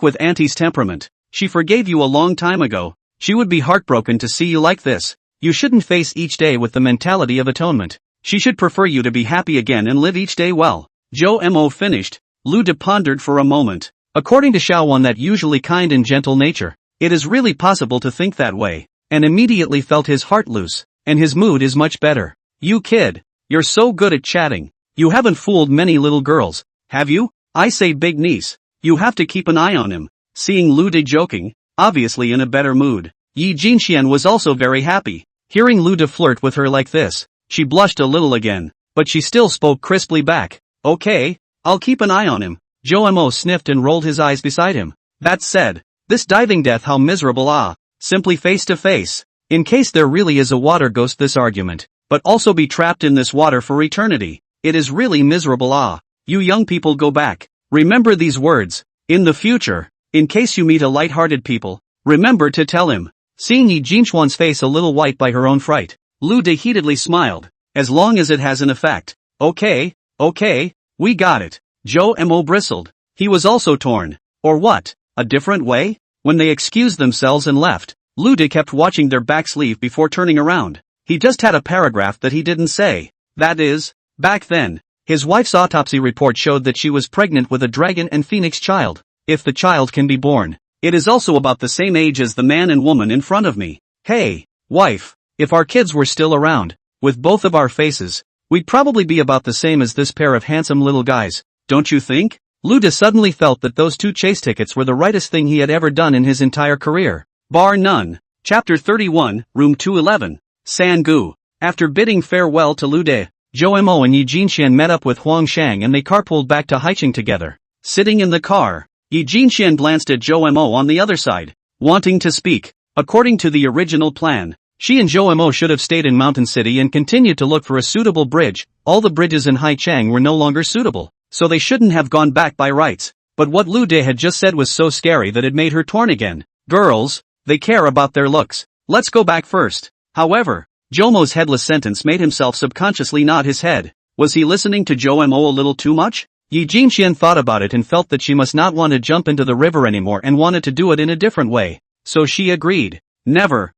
with Auntie's temperament, she forgave you a long time ago. She would be heartbroken to see you like this. You shouldn't face each day with the mentality of atonement. She should prefer you to be happy again and live each day well. Jomo finished. Lu De pondered for a moment. According to Xiaowan, that usually kind and gentle nature, it is really possible to think that way, and immediately felt his heart loose, and his mood is much better. You kid, You're so good at chatting. You haven't fooled many little girls, have you? I say big niece. You have to keep an eye on him. Seeing Lu De joking, obviously in a better mood, Yi Jinxian was also very happy. Hearing Lu De flirt with her like this, she blushed a little again, but she still spoke crisply back. Okay, I'll keep an eye on him. Zhou Mo sniffed and rolled his eyes beside him. That said, this diving death, how miserable. Simply face to face. In case there really is a water ghost, this argument, but also be trapped in this water for eternity. It is really miserable. You young people, go back. Remember these words. In the future, in case you meet a light-hearted people, remember to tell him. Seeing Yi Jinxuan's face a little white by her own fright, Lu De heatedly smiled. As long as it has an effect. Okay, we got it. Zhou Mo bristled. He was also torn. Or what? A different way? When they excused themselves and left, Lu De kept watching their backs leave before turning around. He just had a paragraph that he didn't say. That is, back then, his wife's autopsy report showed that she was pregnant with a dragon and phoenix child. If the child can be born, it is also about the same age as the man and woman in front of me. Hey, wife, if our kids were still around, with both of our faces, we'd probably be about the same as this pair of handsome little guys, don't you think? Lu De suddenly felt that those 2 chase tickets were the rightest thing he had ever done in his entire career. Bar none. Chapter 31, Room 211. Sangu. After bidding farewell to Lu De, Zhou Mo and Yi Jinxian met up with Huang Shang and they carpooled back to Haicheng together. Sitting in the car, Yi Jinxian glanced at Zhou Mo on the other side, wanting to speak. According to the original plan, she and Zhou Mo should have stayed in Mountain City and continued to look for a suitable bridge. All the bridges in Haicheng were no longer suitable, so they shouldn't have gone back by rights. But what Lu De had just said was so scary that it made her torn again. Girls, they care about their looks. Let's go back first. However, Zhou Mo's headless sentence made himself subconsciously nod his head. Was he listening to Zhou Mo a little too much? Yi Jinxian thought about it and felt that she must not want to jump into the river anymore and wanted to do it in a different way. So she agreed. Never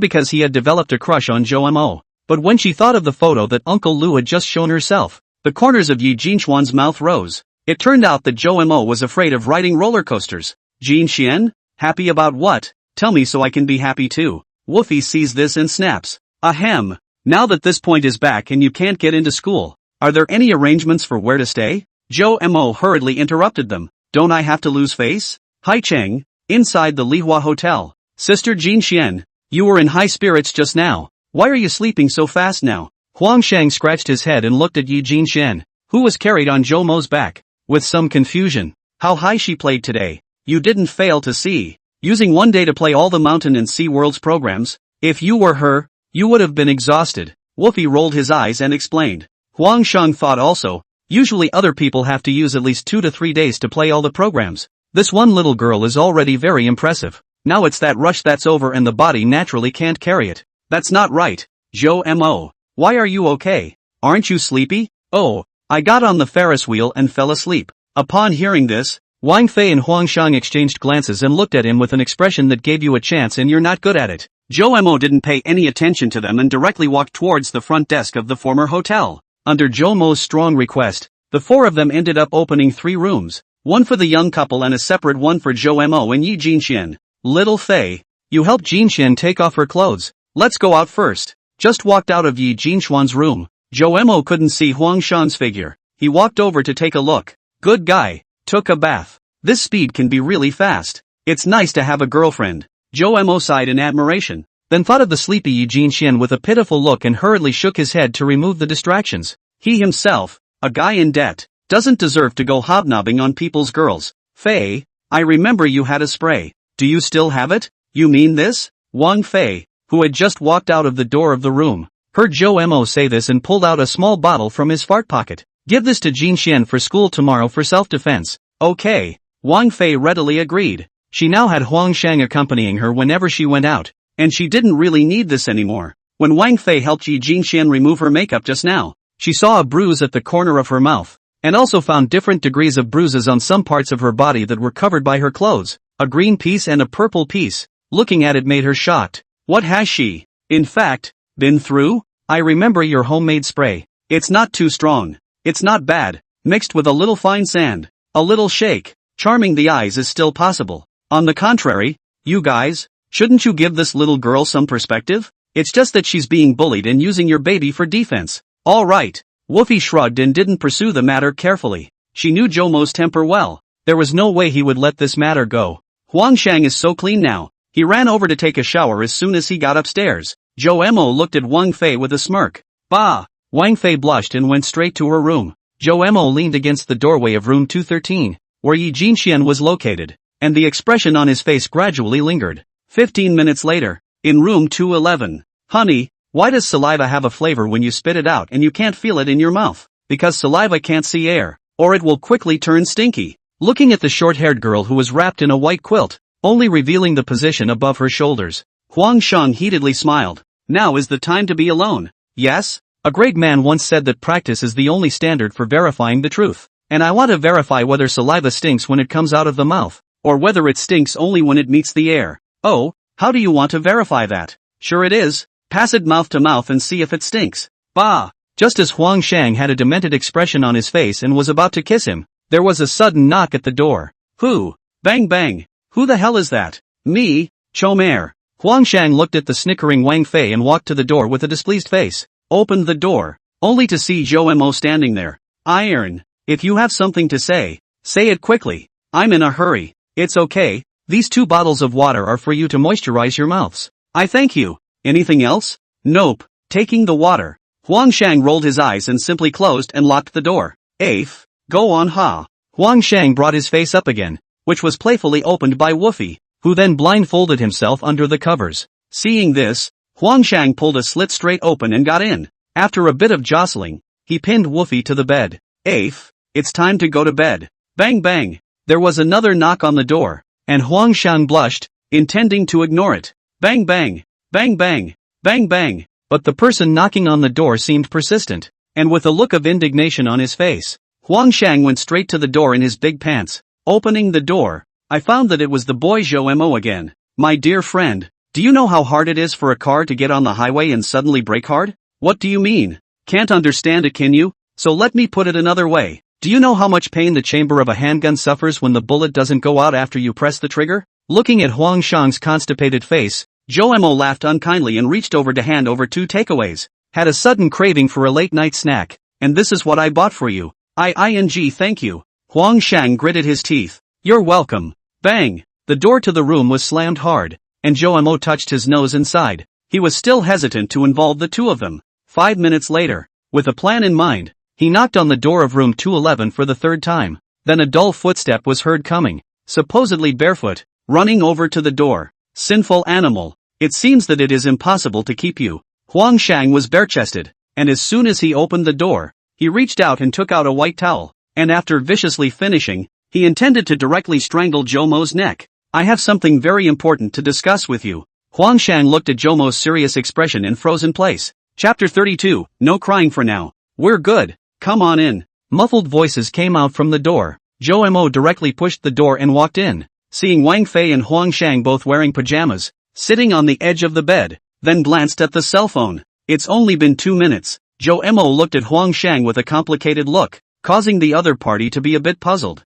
because he had developed a crush on Zhou Mo. But when she thought of the photo that Uncle Lu had just shown herself, the corners of Yi Jinxuan's mouth rose. It turned out that Zhou Mo was afraid of riding roller coasters. Jinxian? Happy about what? Tell me so I can be happy too. Woofy sees this and snaps. Ahem. Now that this point is back and you can't get into school, are there any arrangements for where to stay? Zhou Mo hurriedly interrupted them. Don't I have to lose face? Haicheng, inside the Lihua Hotel. Sister Jinxian, you were in high spirits just now. Why are you sleeping so fast now? Huang Shang scratched his head and looked at Yi Jinxian, who was carried on Zhou Mo's back, with some confusion. How high she played today. You didn't fail to see. Using one day to play all the Mountain and Sea Worlds programs. If you were her, you would have been exhausted. Woofy rolled his eyes and explained. Huang Shang thought also. Usually other people have to use at least 2 to 3 days to play all the programs. This one little girl is already very impressive. Now it's that rush that's over and the body naturally can't carry it. That's not right. Zhou Mo. Why are you okay? Aren't you sleepy? Oh, I got on the Ferris wheel and fell asleep. Upon hearing this, Wang Fei and Huang Shang exchanged glances and looked at him with an expression that gave you a chance and you're not good at it. Zhou Mo didn't pay any attention to them and directly walked towards the front desk of the former hotel. Under Zhou Mo's strong request, the 4 of them ended up opening 3 rooms, one for the young couple and a separate one for Zhou Mo and Yi Jinxian. Little Fei, you help Jinxian take off her clothes. Let's go out first. Just walked out of Yi Jinxuan's room. Zhou Mo couldn't see Huang Shang's figure. He walked over to take a look. Good guy. Took a bath. This speed can be really fast. It's nice to have a girlfriend. Zhou Mo sighed in admiration, then thought of the sleepy Yi Jinxian with a pitiful look and hurriedly shook his head to remove the distractions. He himself, a guy in debt, doesn't deserve to go hobnobbing on people's girls. Fei, I remember you had a spray. Do you still have it? You mean this? Wang Fei, who had just walked out of the door of the room, heard Zhou Mo say this and pulled out a small bottle from his fart pocket. Give this to Jinxian for school tomorrow for self-defense. Okay. Wang Fei readily agreed. She now had Huang Shang accompanying her whenever she went out, and she didn't really need this anymore. When Wang Fei helped Yi Jinxian remove her makeup just now, she saw a bruise at the corner of her mouth, and also found different degrees of bruises on some parts of her body that were covered by her clothes, a green piece and a purple piece. Looking at it made her shocked. What has she, in fact, been through? I remember your homemade spray. It's not too strong. It's not bad. Mixed with a little fine sand, a little shake, charming the eyes is still possible. On the contrary, you guys, shouldn't you give this little girl some perspective? It's just that she's being bullied and using your baby for defense. Alright. Woofy shrugged and didn't pursue the matter carefully. She knew Jomo's temper well. There was no way he would let this matter go. Huangshang is so clean now. He ran over to take a shower as soon as he got upstairs. Joemo looked at Wang Fei with a smirk. Bah! Wang Fei blushed and went straight to her room. Joemo leaned against the doorway of room 213, where Yi Jinxian was located, and the expression on his face gradually lingered. 15 minutes later, in room 211. Honey, why does saliva have a flavor when you spit it out and you can't feel it in your mouth? Because saliva can't see air, or it will quickly turn stinky. Looking at the short-haired girl who was wrapped in a white quilt, only revealing the position above her shoulders, Huang Shang heatedly smiled. Now is the time to be alone. Yes? A great man once said that practice is the only standard for verifying the truth. And I want to verify whether saliva stinks when it comes out of the mouth, or whether it stinks only when it meets the air. Oh, how do you want to verify that? Sure it is. Pass it mouth to mouth and see if it stinks. Bah! Just as Huang Shang had a demented expression on his face and was about to kiss him, there was a sudden knock at the door. Who? Bang bang. Who the hell is that? Me, Chomer. Huang Shang looked at the snickering Wang Fei and walked to the door with a displeased face. Opened the door, only to see Joemo standing there. Iron. If you have something to say it quickly. I'm in a hurry. It's okay. These 2 bottles of water are for you to moisturize your mouths. I thank you. Anything else? Nope. Taking the water. Huang Shang rolled his eyes and simply closed and locked the door. Afe. Go on ha. Huang Shang brought his face up again, which was playfully opened by Woofy, who then blindfolded himself under the covers. Seeing this, Huang Shang pulled a slit straight open and got in. After a bit of jostling, he pinned Woofy to the bed. Afe. It's time to go to bed. Bang bang. There was another knock on the door, and Huang Shang blushed, intending to ignore it. Bang bang. Bang bang. Bang bang. But the person knocking on the door seemed persistent, and with a look of indignation on his face, Huang Shang went straight to the door in his big pants. Opening the door, I found that it was the boy Joemo again. My dear friend, do you know how hard it is for a car to get on the highway and suddenly brake hard? What do you mean? Can't understand it, can you? So let me put it another way. Do you know how much pain the chamber of a handgun suffers when the bullet doesn't go out after you press the trigger? Looking at Huang Shang's constipated face, Joemo laughed unkindly and reached over to hand over 2 takeaways. Had a sudden craving for a late-night snack, and this is what I bought for you. Thank you. Huang Shang gritted his teeth. You're welcome. Bang! The door to the room was slammed hard, and Joemo touched his nose inside. He was still hesitant to involve the 2 of them. 5 minutes later, with a plan in mind, he knocked on the door of room 211 for the 3rd time. Then a dull footstep was heard coming, supposedly barefoot, running over to the door. Sinful animal. It seems that it is impossible to keep you. Huang Shang was bare-chested, and as soon as he opened the door, he reached out and took out a white towel, and after viciously finishing, he intended to directly strangle Jomo's neck. I have something very important to discuss with you. Huang Shang looked at Jomo's serious expression and froze in place. Chapter 32, no crying for now. We're good. Come on in. Muffled voices came out from the door. Joemo directly pushed the door and walked in, seeing Wang Fei and Huang Shang both wearing pajamas, sitting on the edge of the bed, then glanced at the cell phone. It's only been 2 minutes. Joemo looked at Huang Shang with a complicated look, causing the other party to be a bit puzzled.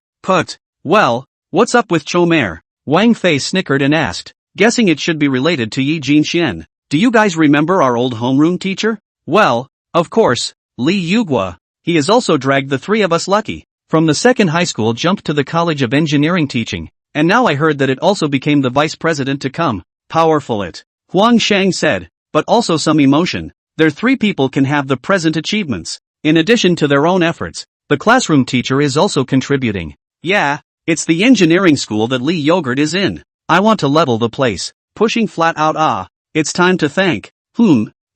Well, what's up with Chomer? Wang Fei snickered and asked, guessing it should be related to Yi Jinxian. Do you guys remember our old homeroom teacher? Well, of course, Li Yugua. He has also dragged the 3 of us lucky. From the 2nd high school jumped to the College of Engineering teaching, and now I heard that it also became the vice president to come. Powerful it. Huang Shang said, but also some emotion. Their 3 people can have the present achievements. In addition to their own efforts, the classroom teacher is also contributing. Yeah, it's the engineering school that Lee Yogurt is in. I want to level the place. Pushing flat out it's time to thank.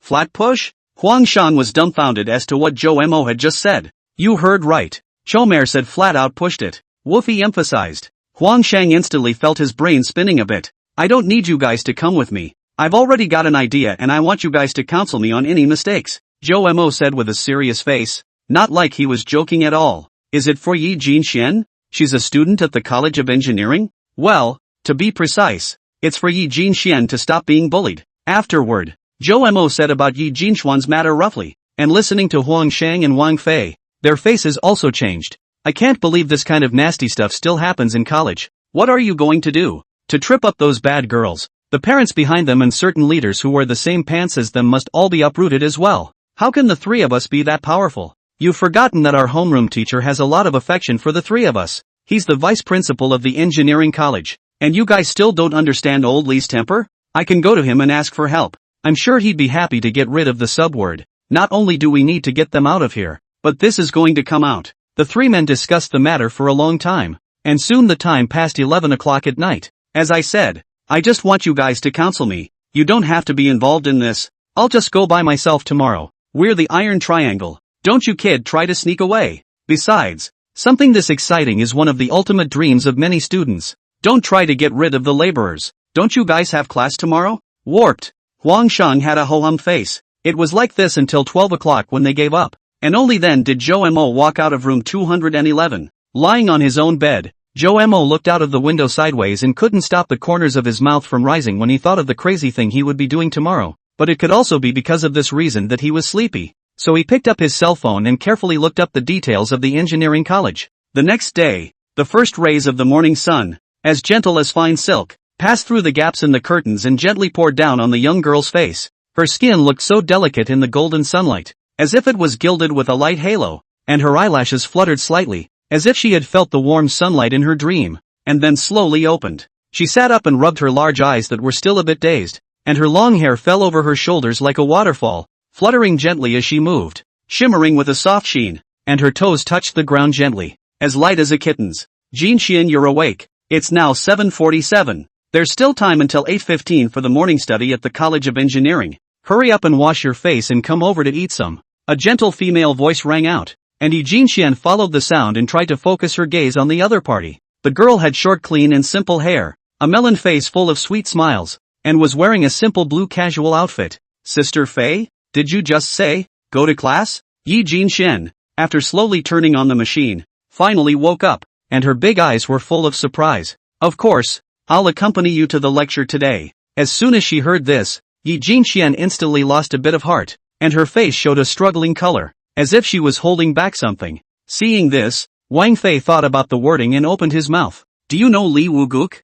Flat push? Huang Shang was dumbfounded as to what Joemo had just said. You heard right. Chomer said flat out pushed it. Woofy emphasized. Huang Shang instantly felt his brain spinning a bit. I don't need you guys to come with me. I've already got an idea and I want you guys to counsel me on any mistakes. Joemo said with a serious face. Not like he was joking at all. Is it for Yi Jinxian? She's a student at the College of Engineering? Well, to be precise, it's for Yi Jinxian to stop being bullied. Afterward, Joemo said about Yi Jinxuan's matter roughly, and listening to Huang Shang and Wang Fei, their faces also changed. I can't believe this kind of nasty stuff still happens in college. What are you going to do? To trip up those bad girls? The parents behind them and certain leaders who wear the same pants as them must all be uprooted as well. How can the three of us be that powerful? You've forgotten that our homeroom teacher has a lot of affection for the three of us. He's the vice principal of the engineering college. And you guys still don't understand old Lee's temper? I can go to him and ask for help. I'm sure he'd be happy to get rid of the subword. Not only do we need to get them out of here, but this is going to come out. The three men discussed the matter for a long time. And soon the time passed 11 o'clock at night. As I said, I just want you guys to counsel me. You don't have to be involved in this. I'll just go by myself tomorrow. We're the Iron Triangle. Don't you kid try to sneak away. Besides, something this exciting is one of the ultimate dreams of many students. Don't try to get rid of the laborers. Don't you guys have class tomorrow? Warped. Huang Shang had a ho-hum face. It was like this until 12 o'clock when they gave up. And only then did Joe Mo walk out of room 211. Lying on his own bed, Joe Mo looked out of the window sideways and couldn't stop the corners of his mouth from rising when he thought of the crazy thing he would be doing tomorrow. But it could also be because of this reason that he was sleepy. So he picked up his cell phone and carefully looked up the details of the engineering college. The next day, the first rays of the morning sun, as gentle as fine silk, passed through the gaps in the curtains and gently poured down on the young girl's face. Her skin looked so delicate in the golden sunlight, as if it was gilded with a light halo, and her eyelashes fluttered slightly, as if she had felt the warm sunlight in her dream, and then slowly opened. She sat up and rubbed her large eyes that were still a bit dazed, and her long hair fell over her shoulders like a waterfall, fluttering gently as she moved, shimmering with a soft sheen, and her toes touched the ground gently, as light as a kitten's. Jin Xian, you're awake. It's now 7:47. There's still time until 8:15 for the morning study at the College of Engineering. Hurry up and wash your face and come over to eat some. A gentle female voice rang out, and Jin Xian followed the sound and tried to focus her gaze on the other party. The girl had short, clean and simple hair, a melon face full of sweet smiles, and was wearing a simple blue casual outfit. Sister Fei, did you just say, go to class? Jin Xian, after slowly turning on the machine, finally woke up, and her big eyes were full of surprise. Of course, I'll accompany you to the lecture today. As soon as she heard this, Jin Xian instantly lost a bit of heart, and her face showed a struggling color, as if she was holding back something. Seeing this, Wang Fei thought about the wording and opened his mouth. Do you know Li Wuguk?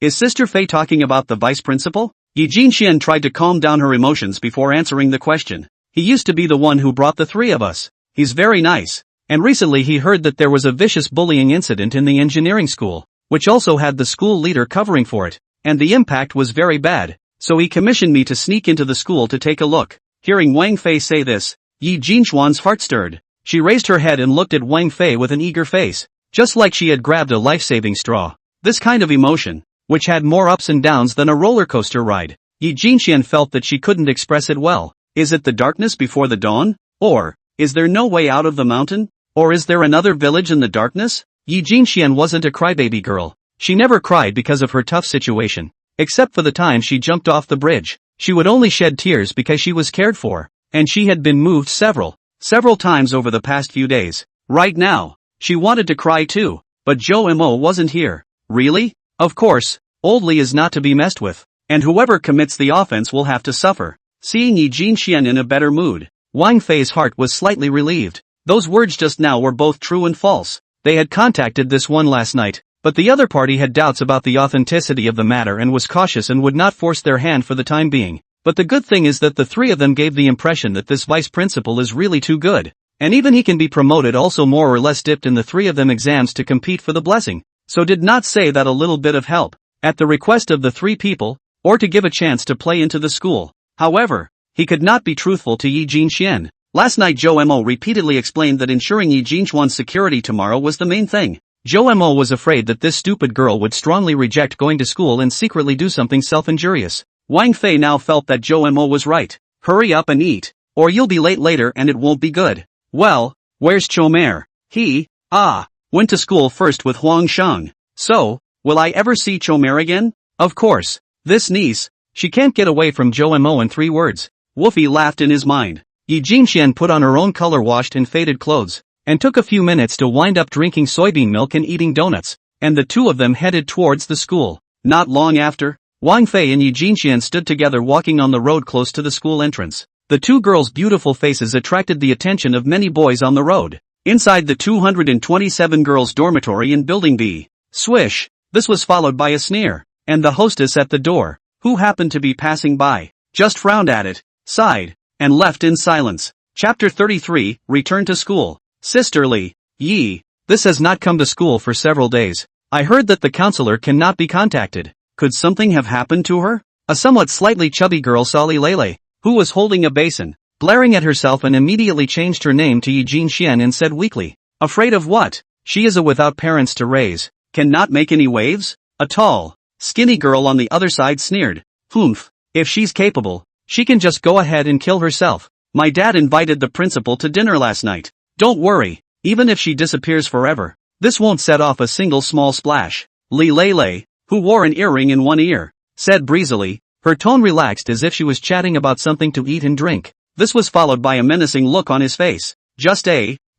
Is Sister Fei talking about the vice principal? Jin Xian tried to calm down her emotions before answering the question. He used to be the one who brought the three of us. He's very nice. And recently he heard that there was a vicious bullying incident in the engineering school, which also had the school leader covering for it, and the impact was very bad, so he commissioned me to sneak into the school to take a look. Hearing Wang Fei say this, Jin Xuan's heart stirred. She raised her head and looked at Wang Fei with an eager face, just like she had grabbed a life-saving straw. This kind of emotion, which had more ups and downs than a roller coaster ride, Jin Xian felt that she couldn't express it well. Is it the darkness before the dawn? Or, is there no way out of the mountain? Or is there another village in the darkness? Jin Xian wasn't a crybaby girl. She never cried because of her tough situation. Except for the time she jumped off the bridge. She would only shed tears because she was cared for. And she had been moved several times over the past few days. Right now, she wanted to cry too. But Joe Mo wasn't here. Really? Of course, old Li is not to be messed with. And whoever commits the offense will have to suffer. Seeing Jin Xian in a better mood, Wang Fei's heart was slightly relieved. Those words just now were both true and false. They had contacted this one last night, but the other party had doubts about the authenticity of the matter and was cautious and would not force their hand for the time being. But the good thing is that the three of them gave the impression that this vice principal is really too good. And even he can be promoted, also more or less dipped in the three of them exams to compete for the blessing. So did not say that a little bit of help, at the request of the three people, or to give a chance to play into the school. However, he could not be truthful to Jin Xian. Last night Joe Mo repeatedly explained that ensuring Jin Xuan's security tomorrow was the main thing. Joe Mo was afraid that this stupid girl would strongly reject going to school and secretly do something self-injurious. Wang Fei now felt that Joe Mo was right. Hurry up and eat, or you'll be late later and it won't be good. Well, where's Chomer? He, went to school first with Huang Shang. So, will I ever see Chomer again? Of course. This niece, she can't get away from Joe Mo in 3 words. Wolfie laughed in his mind. Jin Xian put on her own color-washed and faded clothes, and took a few minutes to wind up drinking soybean milk and eating donuts, and the two of them headed towards the school. Not long after, Wang Fei and Jin Xian stood together walking on the road close to the school entrance. The two girls' beautiful faces attracted the attention of many boys on the road. Inside the 227 girls' dormitory in Building B, swish, this was followed by a sneer, and the hostess at the door, who happened to be passing by, just frowned at it, sighed, and left in silence. Chapter 33, Return to School. Sisterly, Yi. This has not come to school for several days. I heard that the counselor cannot be contacted. Could something have happened to her? A somewhat slightly chubby girl saw Li Lele, who was holding a basin, blaring at herself, and immediately changed her name to Yi Jinxian and said weakly, "Afraid of what? She is a without parents to raise. Cannot make any waves?" A tall, skinny girl on the other side sneered, "Humph, if she's capable, she can just go ahead and kill herself. My dad invited the principal to dinner last night. Don't worry, even if she disappears forever, this won't set off a single small splash." Li Lele, who wore an earring in one ear, said breezily, her tone relaxed as if she was chatting about something to eat and drink. This was followed by a menacing look on his face.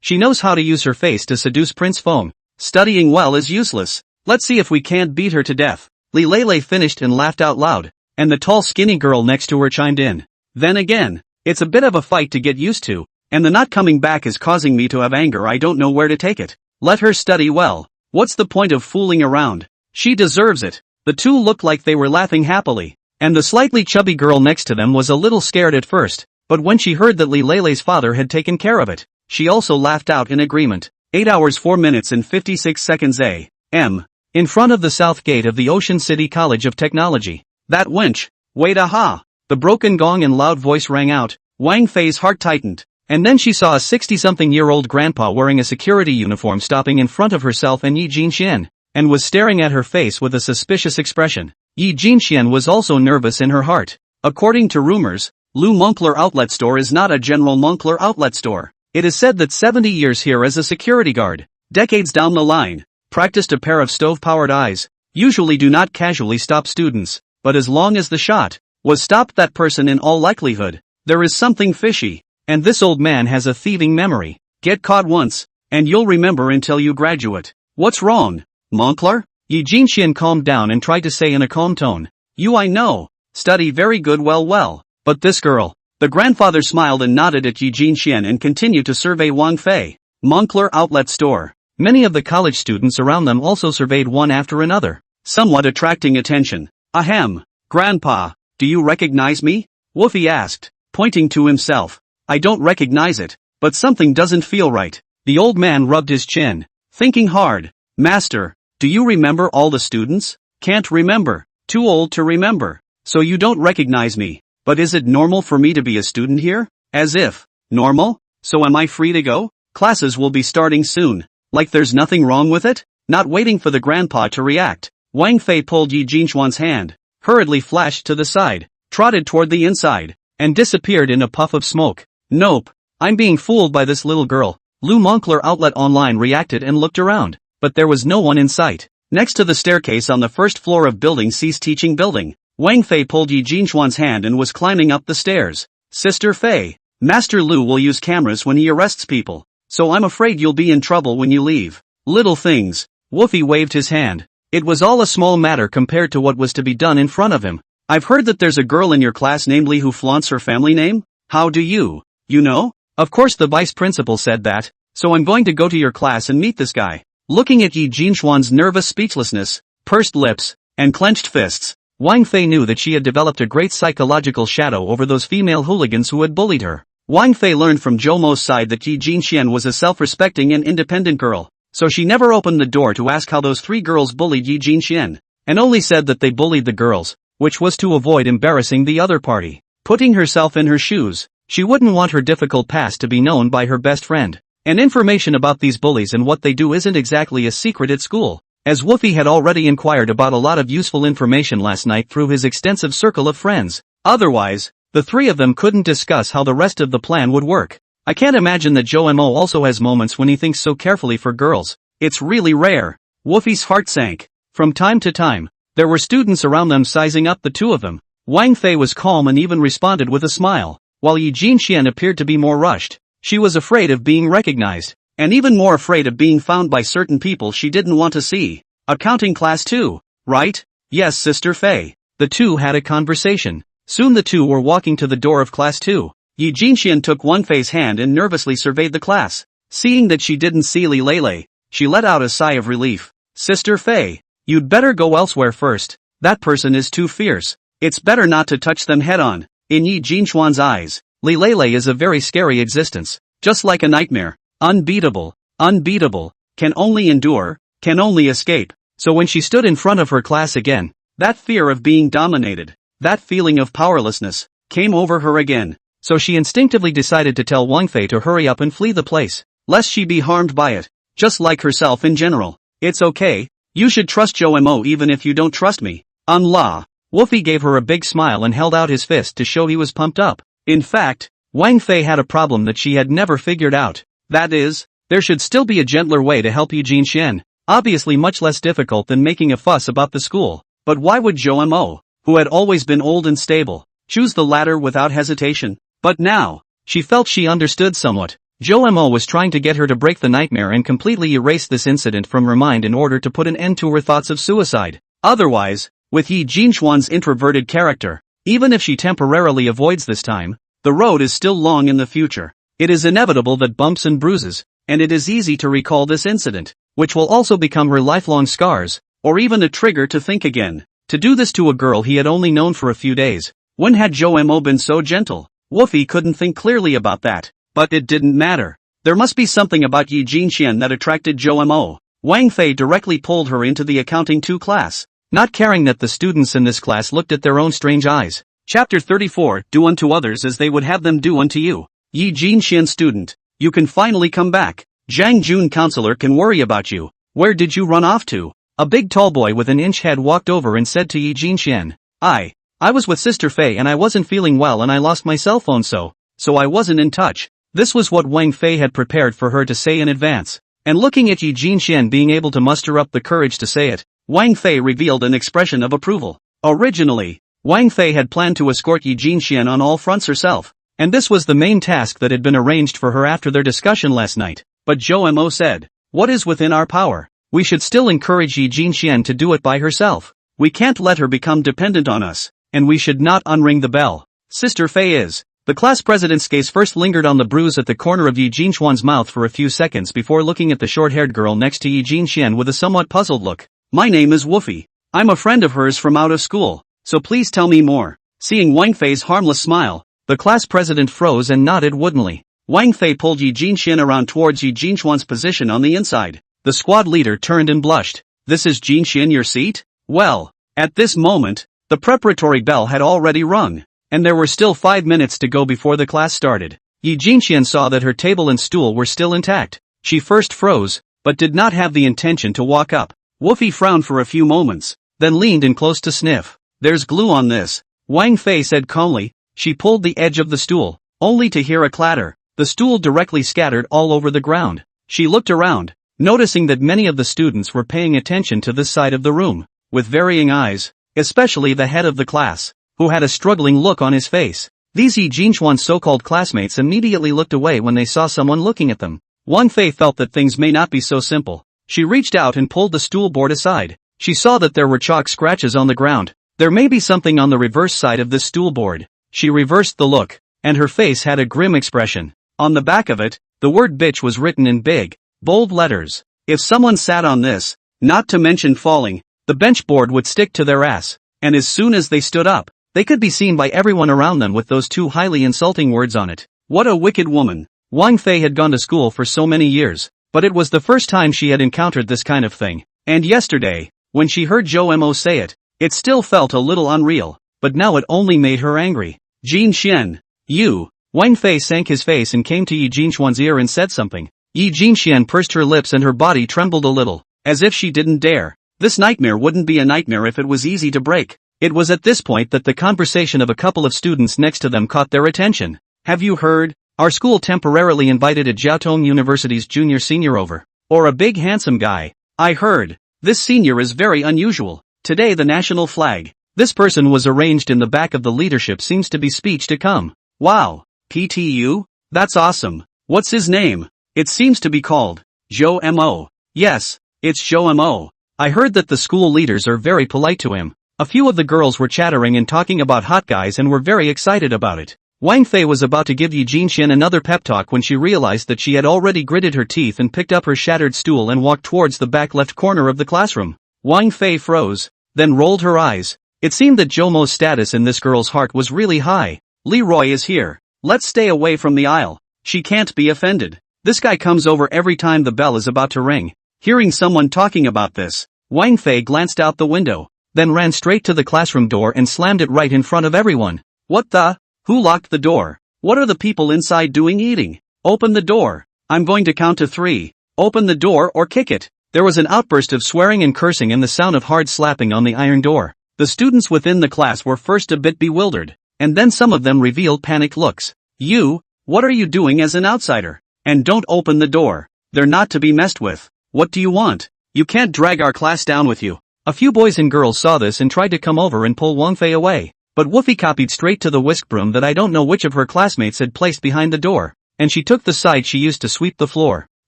She knows how to use her face to seduce Prince Foam. Studying well is useless. Let's see if we can't beat her to death. Li Lele finished and laughed out loud, and the tall skinny girl next to her chimed in. Then again, it's a bit of a fight to get used to, and the not coming back is causing me to have anger. I don't know where to take it. Let her study well. What's the point of fooling around? She deserves it. The two looked like they were laughing happily, and the slightly chubby girl next to them was a little scared at first, but when she heard that Li Lele's father had taken care of it, she also laughed out in agreement. 8 hours 4 minutes and 56 seconds a.m. In front of the south gate of the Ocean City College of Technology. That wench! Wait, aha! The broken gong and loud voice rang out. Wang Fei's heart tightened, and then she saw a 60-something-year-old grandpa wearing a security uniform stopping in front of herself and Yi Jinxian, and was staring at her face with a suspicious expression. Yi Jinxian was also nervous in her heart. According to rumors, Lu Moncler Outlet Store is not a general Moncler outlet store. It is said that 70 years here as a security guard, decades down the line, practiced a pair of stove-powered eyes, usually do not casually stop students, but as long as the shot was stopped, that person in all likelihood, there is something fishy, and this old man has a thieving memory. Get caught once, and you'll remember until you graduate. What's wrong, Moncler? Yi Jinxian calmed down and tried to say in a calm tone, I know, study very good, well, but this girl. The grandfather smiled and nodded at Yi Jinxian and continued to survey Wang Fei. Moncler Outlet Store. Many of the college students around them also surveyed one after another, somewhat attracting attention. Ahem, Grandpa, do you recognize me? Woofy asked, pointing to himself. I don't recognize it, but something doesn't feel right. The old man rubbed his chin, thinking hard. Master, do you remember all the students? Can't remember. Too old to remember. So you don't recognize me. But is it normal for me to be a student here? As if. Normal? So am I free to go? Classes will be starting soon. Like there's nothing wrong with it? Not waiting for the grandpa to react, Wang Fei pulled Yi Jinxuan's hand, hurriedly flashed to the side, trotted toward the inside, and disappeared in a puff of smoke. Nope. I'm being fooled by this little girl. Lu Moncler Outlet Online reacted and looked around, but there was no one in sight. Next to the staircase on the first floor of Building C's teaching building, Wang Fei pulled Yi Jinxuan's hand and was climbing up the stairs. Sister Fei, Master Lu will use cameras when he arrests people, so I'm afraid you'll be in trouble when you leave. Little things. Woofy waved his hand. It was all a small matter compared to what was to be done in front of him. I've heard that there's a girl in your class named Li who flaunts her family name. How do you know? Of course the vice principal said that, so I'm going to go to your class and meet this guy. Looking at Yi Jinxuan's nervous speechlessness, pursed lips, and clenched fists, Wang Fei knew that she had developed a great psychological shadow over those female hooligans who had bullied her. Wang Fei learned from Zhou Mo's side that Yi Jinxian was a self-respecting and independent girl, so she never opened the door to ask how those 3 girls bullied Yi Jinxian, and only said that they bullied the girls, which was to avoid embarrassing the other party. Putting herself in her shoes, she wouldn't want her difficult past to be known by her best friend. And information about these bullies and what they do isn't exactly a secret at school, as Woofy had already inquired about a lot of useful information last night through his extensive circle of friends. Otherwise, the 3 of them couldn't discuss how the rest of the plan would work. I can't imagine that Zhou Mo also has moments when he thinks so carefully for girls. It's really rare. Woofy's heart sank. From time to time, there were students around them sizing up the 2 of them. Wang Fei was calm and even responded with a smile, while Yi Jinxian appeared to be more rushed. She was afraid of being recognized, and even more afraid of being found by certain people she didn't want to see. Accounting class 2, right? Yes, Sister Fei. The 2 had a conversation. Soon the 2 were walking to the door of class 2. Yi Jinxian took Wang Fei's hand and nervously surveyed the class. Seeing that she didn't see Li Lele, she let out a sigh of relief. Sister Fei, you'd better go elsewhere first. That person is too fierce. It's better not to touch them head on. In Yi Jinxuan's eyes, Lilele is a very scary existence, just like a nightmare. Unbeatable, unbeatable, can only endure, can only escape. So when she stood in front of her class again, that fear of being dominated, that feeling of powerlessness, came over her again. So she instinctively decided to tell Wang Fei to hurry up and flee the place, lest she be harmed by it, just like herself in general. It's okay, you should trust Jomo even if you don't trust me. La. Wolfie gave her a big smile and held out his fist to show he was pumped up. In fact, Wang Fei had a problem that she had never figured out. That is, there should still be a gentler way to help Eugene Chen, obviously much less difficult than making a fuss about the school. But why would Jomo, who had always been old and stable, choose the latter without hesitation? But now, she felt she understood somewhat. Jomo was trying to get her to break the nightmare and completely erase this incident from her mind in order to put an end to her thoughts of suicide. Otherwise, with Yi Jinchuan's introverted character, even if she temporarily avoids this time, the road is still long in the future. It is inevitable that bumps and bruises, and it is easy to recall this incident, which will also become her lifelong scars, or even a trigger to think again. To do this to a girl he had only known for a few days. When had Jomo been so gentle? Wolfie couldn't think clearly about that, but it didn't matter. There must be something about Yi Jinxian that attracted Jomo. Wang Fei directly pulled her into the accounting 2 class, not caring that the students in this class looked at their own strange eyes. Chapter 34, Do unto others as they would have them do unto you. Yi Jinxian student, you can finally come back. Zhang Jun counselor can worry about you. Where did you run off to? A big tall boy with an inch head walked over and said to Yi Jinxian, I was with Sister Fei and I wasn't feeling well and I lost my cell phone so I wasn't in touch. This was what Wang Fei had prepared for her to say in advance. And looking at Yi Jinxian being able to muster up the courage to say it, Wang Fei revealed an expression of approval. Originally, Wang Fei had planned to escort Yi Jinxian on all fronts herself, and this was the main task that had been arranged for her after their discussion last night. But Jomo said, what is within our power? We should still encourage Yi Jinxian to do it by herself. We can't let her become dependent on us, and we should not unring the bell. Sister Fei is. The class president's gaze first lingered on the bruise at the corner of Yi Jinchuan's mouth for a few seconds before looking at the short-haired girl next to Yi Jinxian with a somewhat puzzled look. My name is Wolfie. I'm a friend of hers from out of school, so please tell me more. Seeing Wang Fei's harmless smile, the class president froze and nodded woodenly. Wang Fei pulled Yi Jinxian around towards Yi Jinchuan's position on the inside. The squad leader turned and blushed. This is Jinxian your seat? Well, at this moment, the preparatory bell had already rung, and there were still 5 minutes to go before the class started. Yi Jinxian saw that her table and stool were still intact. She first froze, but did not have the intention to walk up. Wolfie frowned for a few moments, then leaned in close to sniff. There's glue on this, Wang Fei said calmly. She pulled the edge of the stool, only to hear a clatter. The stool directly scattered all over the ground. She looked around, noticing that many of the students were paying attention to this side of the room, with varying eyes, especially the head of the class, who had a struggling look on his face. These Yi Jinchuan's so-called classmates immediately looked away when they saw someone looking at them. Wang Fei felt that things may not be so simple. She reached out and pulled the stool board aside. She saw that there were chalk scratches on the ground. There may be something on the reverse side of this stool board. She reversed the look, and her face had a grim expression. On the back of it, the word bitch was written in big, bold letters. If someone sat on this, not to mention falling, the bench board would stick to their ass, and as soon as they stood up, they could be seen by everyone around them with those 2 highly insulting words on it. What a wicked woman. Wang Fei had gone to school for so many years, but it was the first time she had encountered this kind of thing. And yesterday, when she heard Jomo say it, it still felt a little unreal, but now it only made her angry. Jin Xian, you. Wang Fei sank his face and came to Yi Jinchuan's ear and said something. Yi Jinxian pursed her lips and her body trembled a little, as if she didn't dare. This nightmare wouldn't be a nightmare if it was easy to break. It was at this point that the conversation of a couple of students next to them caught their attention. Have you heard? Our school temporarily invited a Jiaotong University's junior-senior over. Or a big handsome guy. I heard. This senior is very unusual. Today the national flag. This person was arranged in the back of the leadership seems to be speech to come. Wow. PTU? That's awesome. What's his name? It seems to be called Jomo. Yes, it's Jomo. I heard that the school leaders are very polite to him. A few of the girls were chattering and talking about hot guys and were very excited about it. Wang Fei was about to give Yi Jinxian another pep talk when she realized that she had already gritted her teeth and picked up her shattered stool and walked towards the back left corner of the classroom. Wang Fei froze, then rolled her eyes. It seemed that Jomo's status in this girl's heart was really high. Leroy is here. Let's stay away from the aisle. She can't be offended. This guy comes over every time the bell is about to ring. Hearing someone talking about this, Wang Fei glanced out the window, then ran straight to the classroom door and slammed it right in front of everyone. What the? Who locked the door? What are the people inside doing eating? Open the door. I'm going to count to 3. Open the door or kick it. There was an outburst of swearing and cursing and the sound of hard slapping on the iron door. The students within the class were first a bit bewildered, and then some of them revealed panicked looks. You, what are you doing as an outsider? And don't open the door. They're not to be messed with. What do you want? You can't drag our class down with you. A few boys and girls saw this and tried to come over and pull Wang Fei away, but Woofy copied straight to the whisk broom that I don't know which of her classmates had placed behind the door, and she took the side she used to sweep the floor,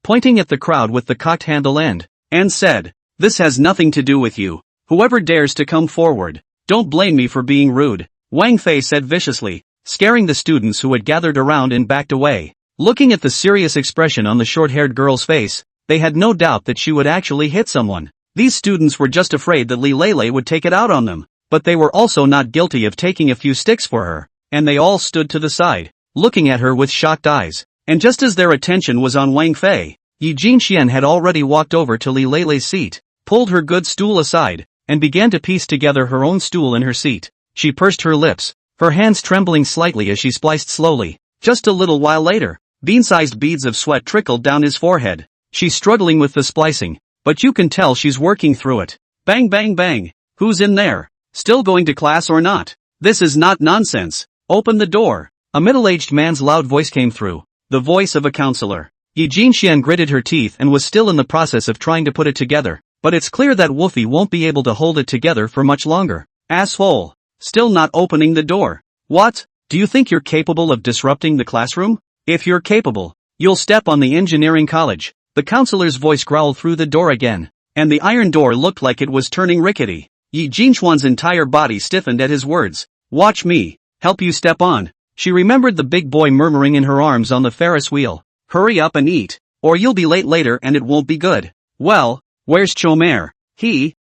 pointing at the crowd with the cocked handle end, and said, "This has nothing to do with you. Whoever dares to come forward, don't blame me for being rude," Wang Fei said viciously, scaring the students who had gathered around and backed away. Looking at the serious expression on the short-haired girl's face, they had no doubt that she would actually hit someone. These students were just afraid that Li Lei would take it out on them, but they were also not guilty of taking a few sticks for her, and they all stood to the side, looking at her with shocked eyes. And just as their attention was on Wang Fei, Yi Jinxian had already walked over to Li Lei's seat, pulled her good stool aside, and began to piece together her own stool in her seat. She pursed her lips, her hands trembling slightly as she spliced slowly. Just a little while later, bean-sized beads of sweat trickled down his forehead. She's struggling with the splicing, but you can tell she's working through it. Bang bang bang. Who's in there? Still going to class or not? This is not nonsense. Open the door. A middle-aged man's loud voice came through, the voice of a counselor. Yi Jinxian gritted her teeth and was still in the process of trying to put it together, but it's clear that Woofy won't be able to hold it together for much longer. Asshole. Still not opening the door. What? Do you think you're capable of disrupting the classroom? If you're capable, you'll step on the engineering college. The counselor's voice growled through the door again, and the iron door looked like it was turning rickety. Yi Jinxuan's entire body stiffened at his words. Watch me, help you step on. She remembered the big boy murmuring in her arms on the Ferris wheel. Hurry up and eat, or you'll be late later and it won't be good. Well, where's Chomer? He,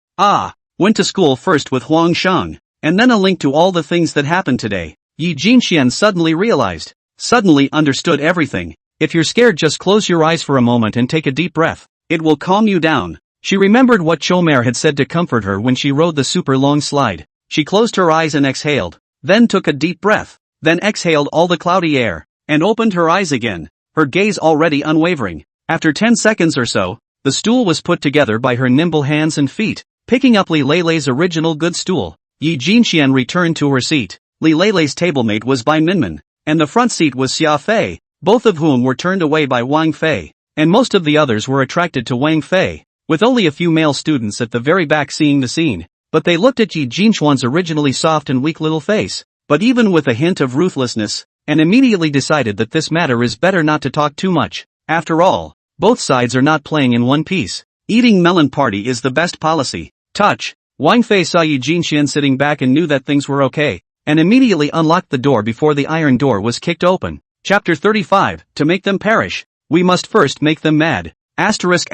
went to school first with Huang Shang, and then a link to all the things that happened today. Yi Jinxian suddenly understood everything. If you're scared, just close your eyes for a moment and take a deep breath. It will calm you down. She remembered what Chomer had said to comfort her when she rode the super long slide. She closed her eyes and exhaled, then took a deep breath, then exhaled all the cloudy air, and opened her eyes again, her gaze already unwavering. After 10 seconds or so, the stool was put together by her nimble hands and feet. Picking up Li Lei's original good stool, Yi Jinxian returned to her seat. Li Lei's tablemate was Bai Minmin, and the front seat was Xia Fei, both of whom were turned away by Wang Fei, and most of the others were attracted to Wang Fei, with only a few male students at the very back seeing the scene. But they looked at Yi Jinxuan's originally soft and weak little face, but even with a hint of ruthlessness, and immediately decided that this matter is better not to talk too much. After all, both sides are not playing in one piece. Eating melon party is the best policy. Touch. Wang Fei saw Yi Jinxian sitting back and knew that things were okay, and immediately unlocked the door before the iron door was kicked open. Chapter 35, To make them perish. We must first make them mad. Asterisk.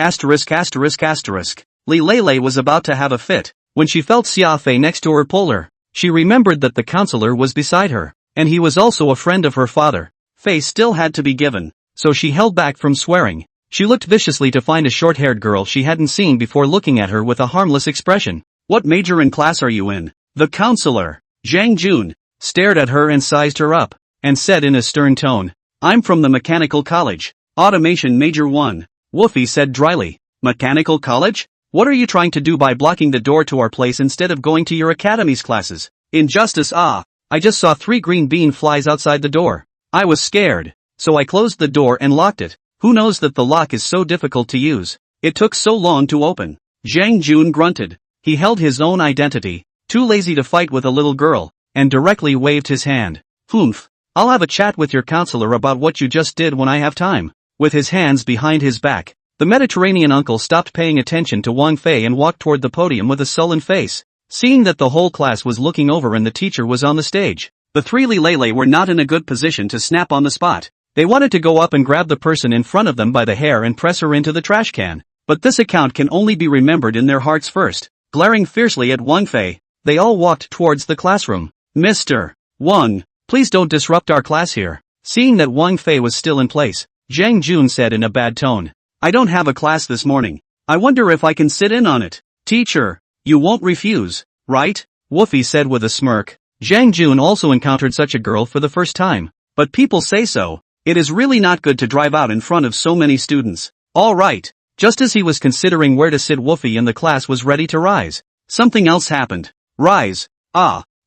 Li Lei was about to have a fit, when she felt Xia Fei next to her pull her. She remembered that the counselor was beside her, and he was also a friend of her father. Fei still had to be given, so she held back from swearing. She looked viciously to find a short-haired girl she hadn't seen before looking at her with a harmless expression. What major in class are you in? The counselor, Zhang Jun, stared at her and sized her up, and said in a stern tone, I'm from the mechanical college, automation major 1. Woofy said dryly, mechanical college? What are you trying to do by blocking the door to our place instead of going to your academy's classes? Injustice. I just saw 3 green bean flies outside the door. I was scared, so I closed the door and locked it. Who knows that the lock is so difficult to use? It took so long to open. Zhang Jun grunted. He held his own identity, too lazy to fight with a little girl, and directly waved his hand. Humph. I'll have a chat with your counselor about what you just did when I have time. With his hands behind his back, the Mediterranean uncle stopped paying attention to Wang Fei and walked toward the podium with a sullen face. Seeing that the whole class was looking over and the teacher was on the stage, the 3 Li Lei were not in a good position to snap on the spot. They wanted to go up and grab the person in front of them by the hair and press her into the trash can, but this account can only be remembered in their hearts first. Glaring fiercely at Wang Fei, they all walked towards the classroom. Mr. Wang, please don't disrupt our class here. Seeing that Wang Fei was still in place, Zhang Jun said in a bad tone. I don't have a class this morning. I wonder if I can sit in on it. Teacher, you won't refuse, right? Woofy said with a smirk. Zhang Jun also encountered such a girl for the first time. But people say so. It is really not good to drive out in front of so many students. All right. Just as he was considering where to sit, Woofy in the class was ready to rise. Something else happened. Rise.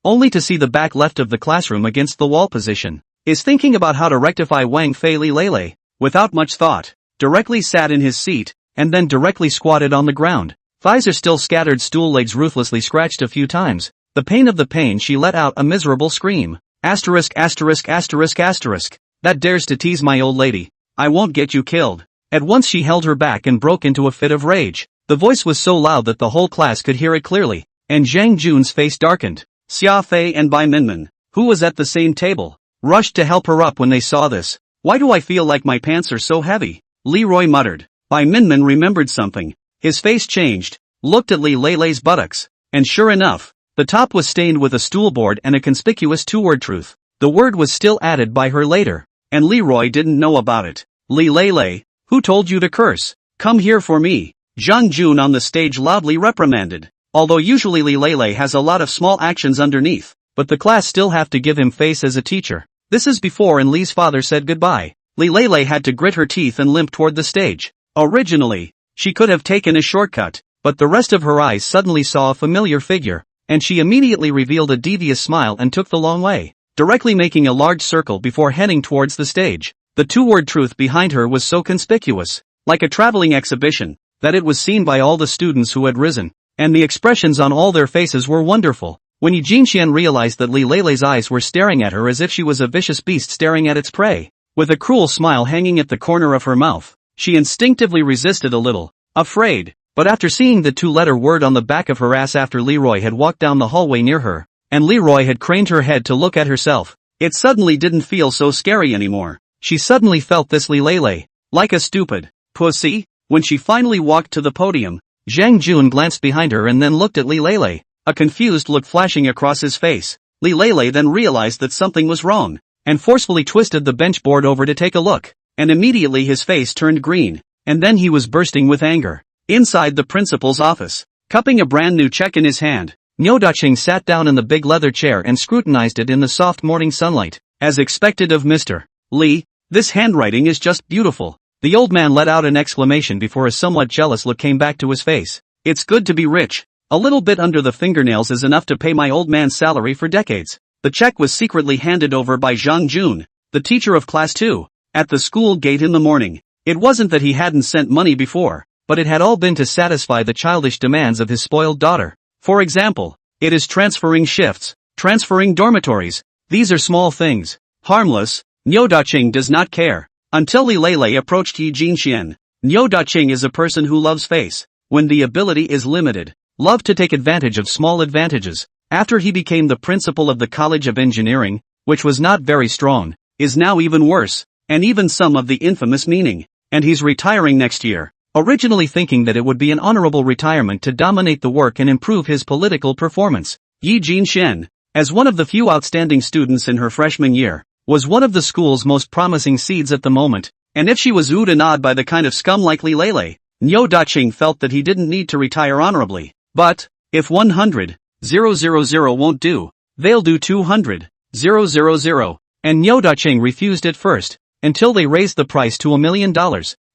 Only to see the back left of the classroom against the wall position. Is thinking about how to rectify Wang Fei Li Lele, without much thought, directly sat in his seat, and then directly squatted on the ground. Thighs are still scattered, stool legs ruthlessly scratched a few times. The pain of the pain, she let out a miserable scream. Asterisk asterisk asterisk asterisk. That dares to tease my old lady. I won't get you killed. At once she held her back and broke into a fit of rage. The voice was so loud that the whole class could hear it clearly, and Zhang Jun's face darkened. Xia Fei and Bai Minmin, who was at the same table, rushed to help her up when they saw this. Why do I feel like my pants are so heavy? Leroy muttered. Bai Minmin remembered something. His face changed, looked at Li Lele's buttocks, and sure enough, the top was stained with a stool board and a conspicuous two-word truth. The word was still added by her later, and Leroy didn't know about it. Li Lele, who told you to curse? Come here for me. Zhang Jun on the stage loudly reprimanded. Although usually Li Lele has a lot of small actions underneath, but the class still have to give him face as a teacher. This is before and Li's father said goodbye. Li Lele had to grit her teeth and limp toward the stage. Originally, she could have taken a shortcut, but the rest of her eyes suddenly saw a familiar figure, and she immediately revealed a devious smile and took the long way, directly making a large circle before heading towards the stage. The two-word truth behind her was so conspicuous, like a traveling exhibition, that it was seen by all the students who had risen. And the expressions on all their faces were wonderful. When Yi Jinxian realized that Li Lele's eyes were staring at her as if she was a vicious beast staring at its prey, with a cruel smile hanging at the corner of her mouth, she instinctively resisted a little, afraid. But after seeing the two-letter word on the back of her ass after Leroy had walked down the hallway near her, and Leroy had craned her head to look at herself, it suddenly didn't feel so scary anymore. She suddenly felt this Li Lele, like a stupid pussy. When she finally walked to the podium, Zhang Jun glanced behind her and then looked at Li Lele, a confused look flashing across his face. Li Lele then realized that something was wrong, and forcefully twisted the bench board over to take a look, and immediately his face turned green, and then he was bursting with anger. Inside the principal's office, cupping a brand new check in his hand, Niu Daqing sat down in the big leather chair and scrutinized it in the soft morning sunlight. As expected of Mr. Li, this handwriting is just beautiful. The old man let out an exclamation before a somewhat jealous look came back to his face. It's good to be rich. A little bit under the fingernails is enough to pay my old man's salary for decades. The check was secretly handed over by Zhang Jun, the teacher of class 2, at the school gate in the morning. It wasn't that he hadn't sent money before, but it had all been to satisfy the childish demands of his spoiled daughter. For example, it is transferring shifts, transferring dormitories. These are small things, harmless. Niu Daqing does not care. Until Li Lele approached Yi Jinxian. Niu Daqing is a person who loves face, when the ability is limited, loved to take advantage of small advantages. After he became the principal of the College of Engineering, which was not very strong, is now even worse, and even some of the infamous meaning, and he's retiring next year, originally thinking that it would be an honorable retirement to dominate the work and improve his political performance. Yi Jinxian, as one of the few outstanding students in her freshman year, was one of the school's most promising seeds at the moment, and if she was oohed and awed by the kind of scum like Li Lele, Niu Daqing felt that he didn't need to retire honorably. But, if 100,000 won't do, they'll do 200,000, and Niu Daqing refused at first, until they raised the price to $1 million,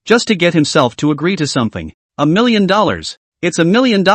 just to get himself to agree to something. $1 million. It's $1 million.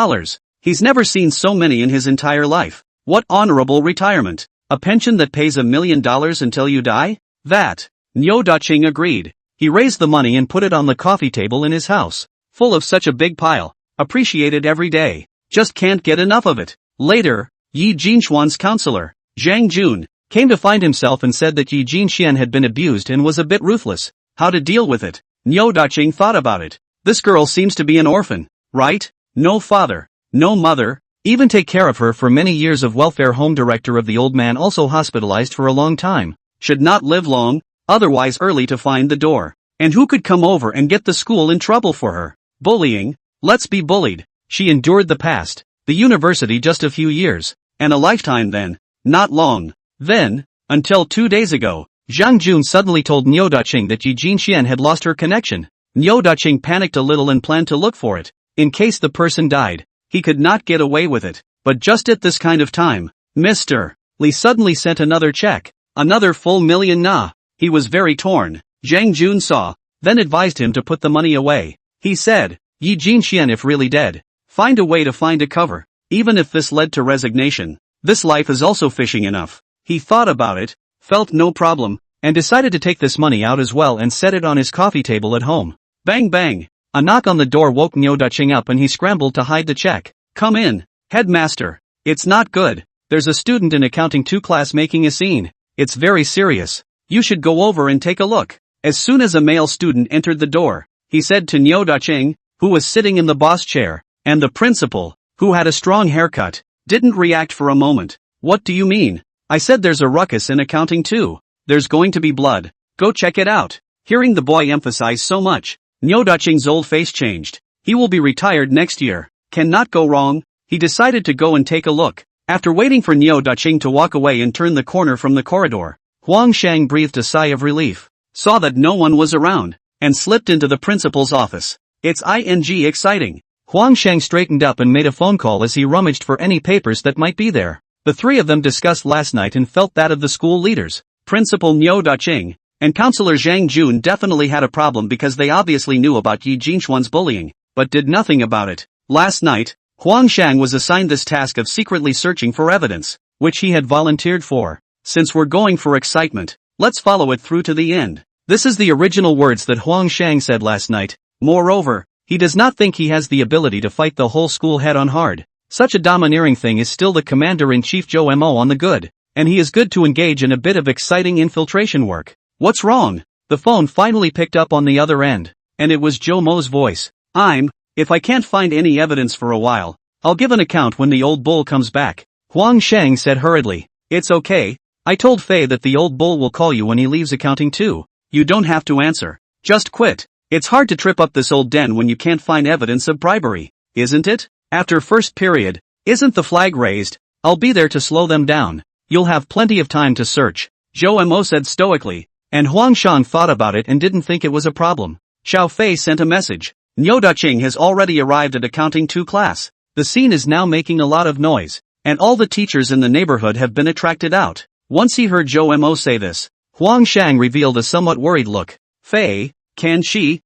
He's never seen so many in his entire life. What honorable retirement? A pension that pays $1 million until you die? That. Niu Daqing agreed. He raised the money and put it on the coffee table in his house, full of such a big pile, appreciated every day, just can't get enough of it. Later, Yi Jinxian's counselor, Zhang Jun, came to find himself and said that Yi Jinxian had been abused and was a bit ruthless. How to deal with it? Niu Daqing thought about it. This girl seems to be an orphan, right? No father, no mother. Even take care of her for many years. Of welfare home director of the old man also hospitalized for a long time. Should not live long, otherwise early to find the door. And who could come over and get the school in trouble for her? Bullying? Let's be bullied. She endured the past, the university just a few years, and a lifetime then, not long. Then, until 2 days ago, Zhang Jun suddenly told Niu Daqing that Yi Jinxian had lost her connection. Niu Daqing panicked a little and planned to look for it. In case the person died, he could not get away with it. But just at this kind of time, Mr. Li suddenly sent another check. Another full million na. He was very torn. Zhang Jun saw, then advised him to put the money away. He said, Yi Jinxian if really dead, find a way to find a cover. Even if this led to resignation, this life is also fishing enough. He thought about it, felt no problem, and decided to take this money out as well and set it on his coffee table at home. Bang bang! A knock on the door woke Niu Daqing up and he scrambled to hide the check. Come in, headmaster. It's not good. There's a student in accounting 2 class making a scene. It's very serious. You should go over and take a look. As soon as a male student entered the door, he said to Niu Daqing, who was sitting in the boss chair, and the principal, who had a strong haircut, didn't react for a moment. What do you mean? I said there's a ruckus in accounting too. There's going to be blood. Go check it out. Hearing the boy emphasize so much, Niu Daqing's old face changed. He will be retired next year. Cannot go wrong. He decided to go and take a look. After waiting for Niu Daqing to walk away and turn the corner from the corridor, Huang Shang breathed a sigh of relief, saw that no one was around, and slipped into the principal's office. It's exciting. Huang Shang straightened up and made a phone call as he rummaged for any papers that might be there. The three of them discussed last night and felt that of the school leaders, Principal Niu Daqing, and Counselor Zhang Jun definitely had a problem because they obviously knew about Yi Jinxian's bullying, but did nothing about it. Last night, Huang Shang was assigned this task of secretly searching for evidence, which he had volunteered for. Since we're going for excitement, let's follow it through to the end. This is the original words that Huang Shang said last night. Moreover, he does not think he has the ability to fight the whole school head-on hard. Such a domineering thing is still the commander-in-chief Zhou Mo on the good, and he is good to engage in a bit of exciting infiltration work. What's wrong? The phone finally picked up on the other end, and it was Zhou Mo's voice. If I can't find any evidence for a while, I'll give an account when the old bull comes back. Huang Shang said hurriedly. It's okay. I told Fei that the old bull will call you when he leaves accounting too. You don't have to answer. Just quit. It's hard to trip up this old den when you can't find evidence of bribery, isn't it? After first period, isn't the flag raised? I'll be there to slow them down. You'll have plenty of time to search, Zhou Mo said stoically, and Huang Shang thought about it and didn't think it was a problem. Xiao Fei sent a message. Niu Daqing has already arrived at accounting 2 class. The scene is now making a lot of noise, and all the teachers in the neighborhood have been attracted out. Once he heard Zhou Mo say this, Huang Shang revealed a somewhat worried look. Fei, can she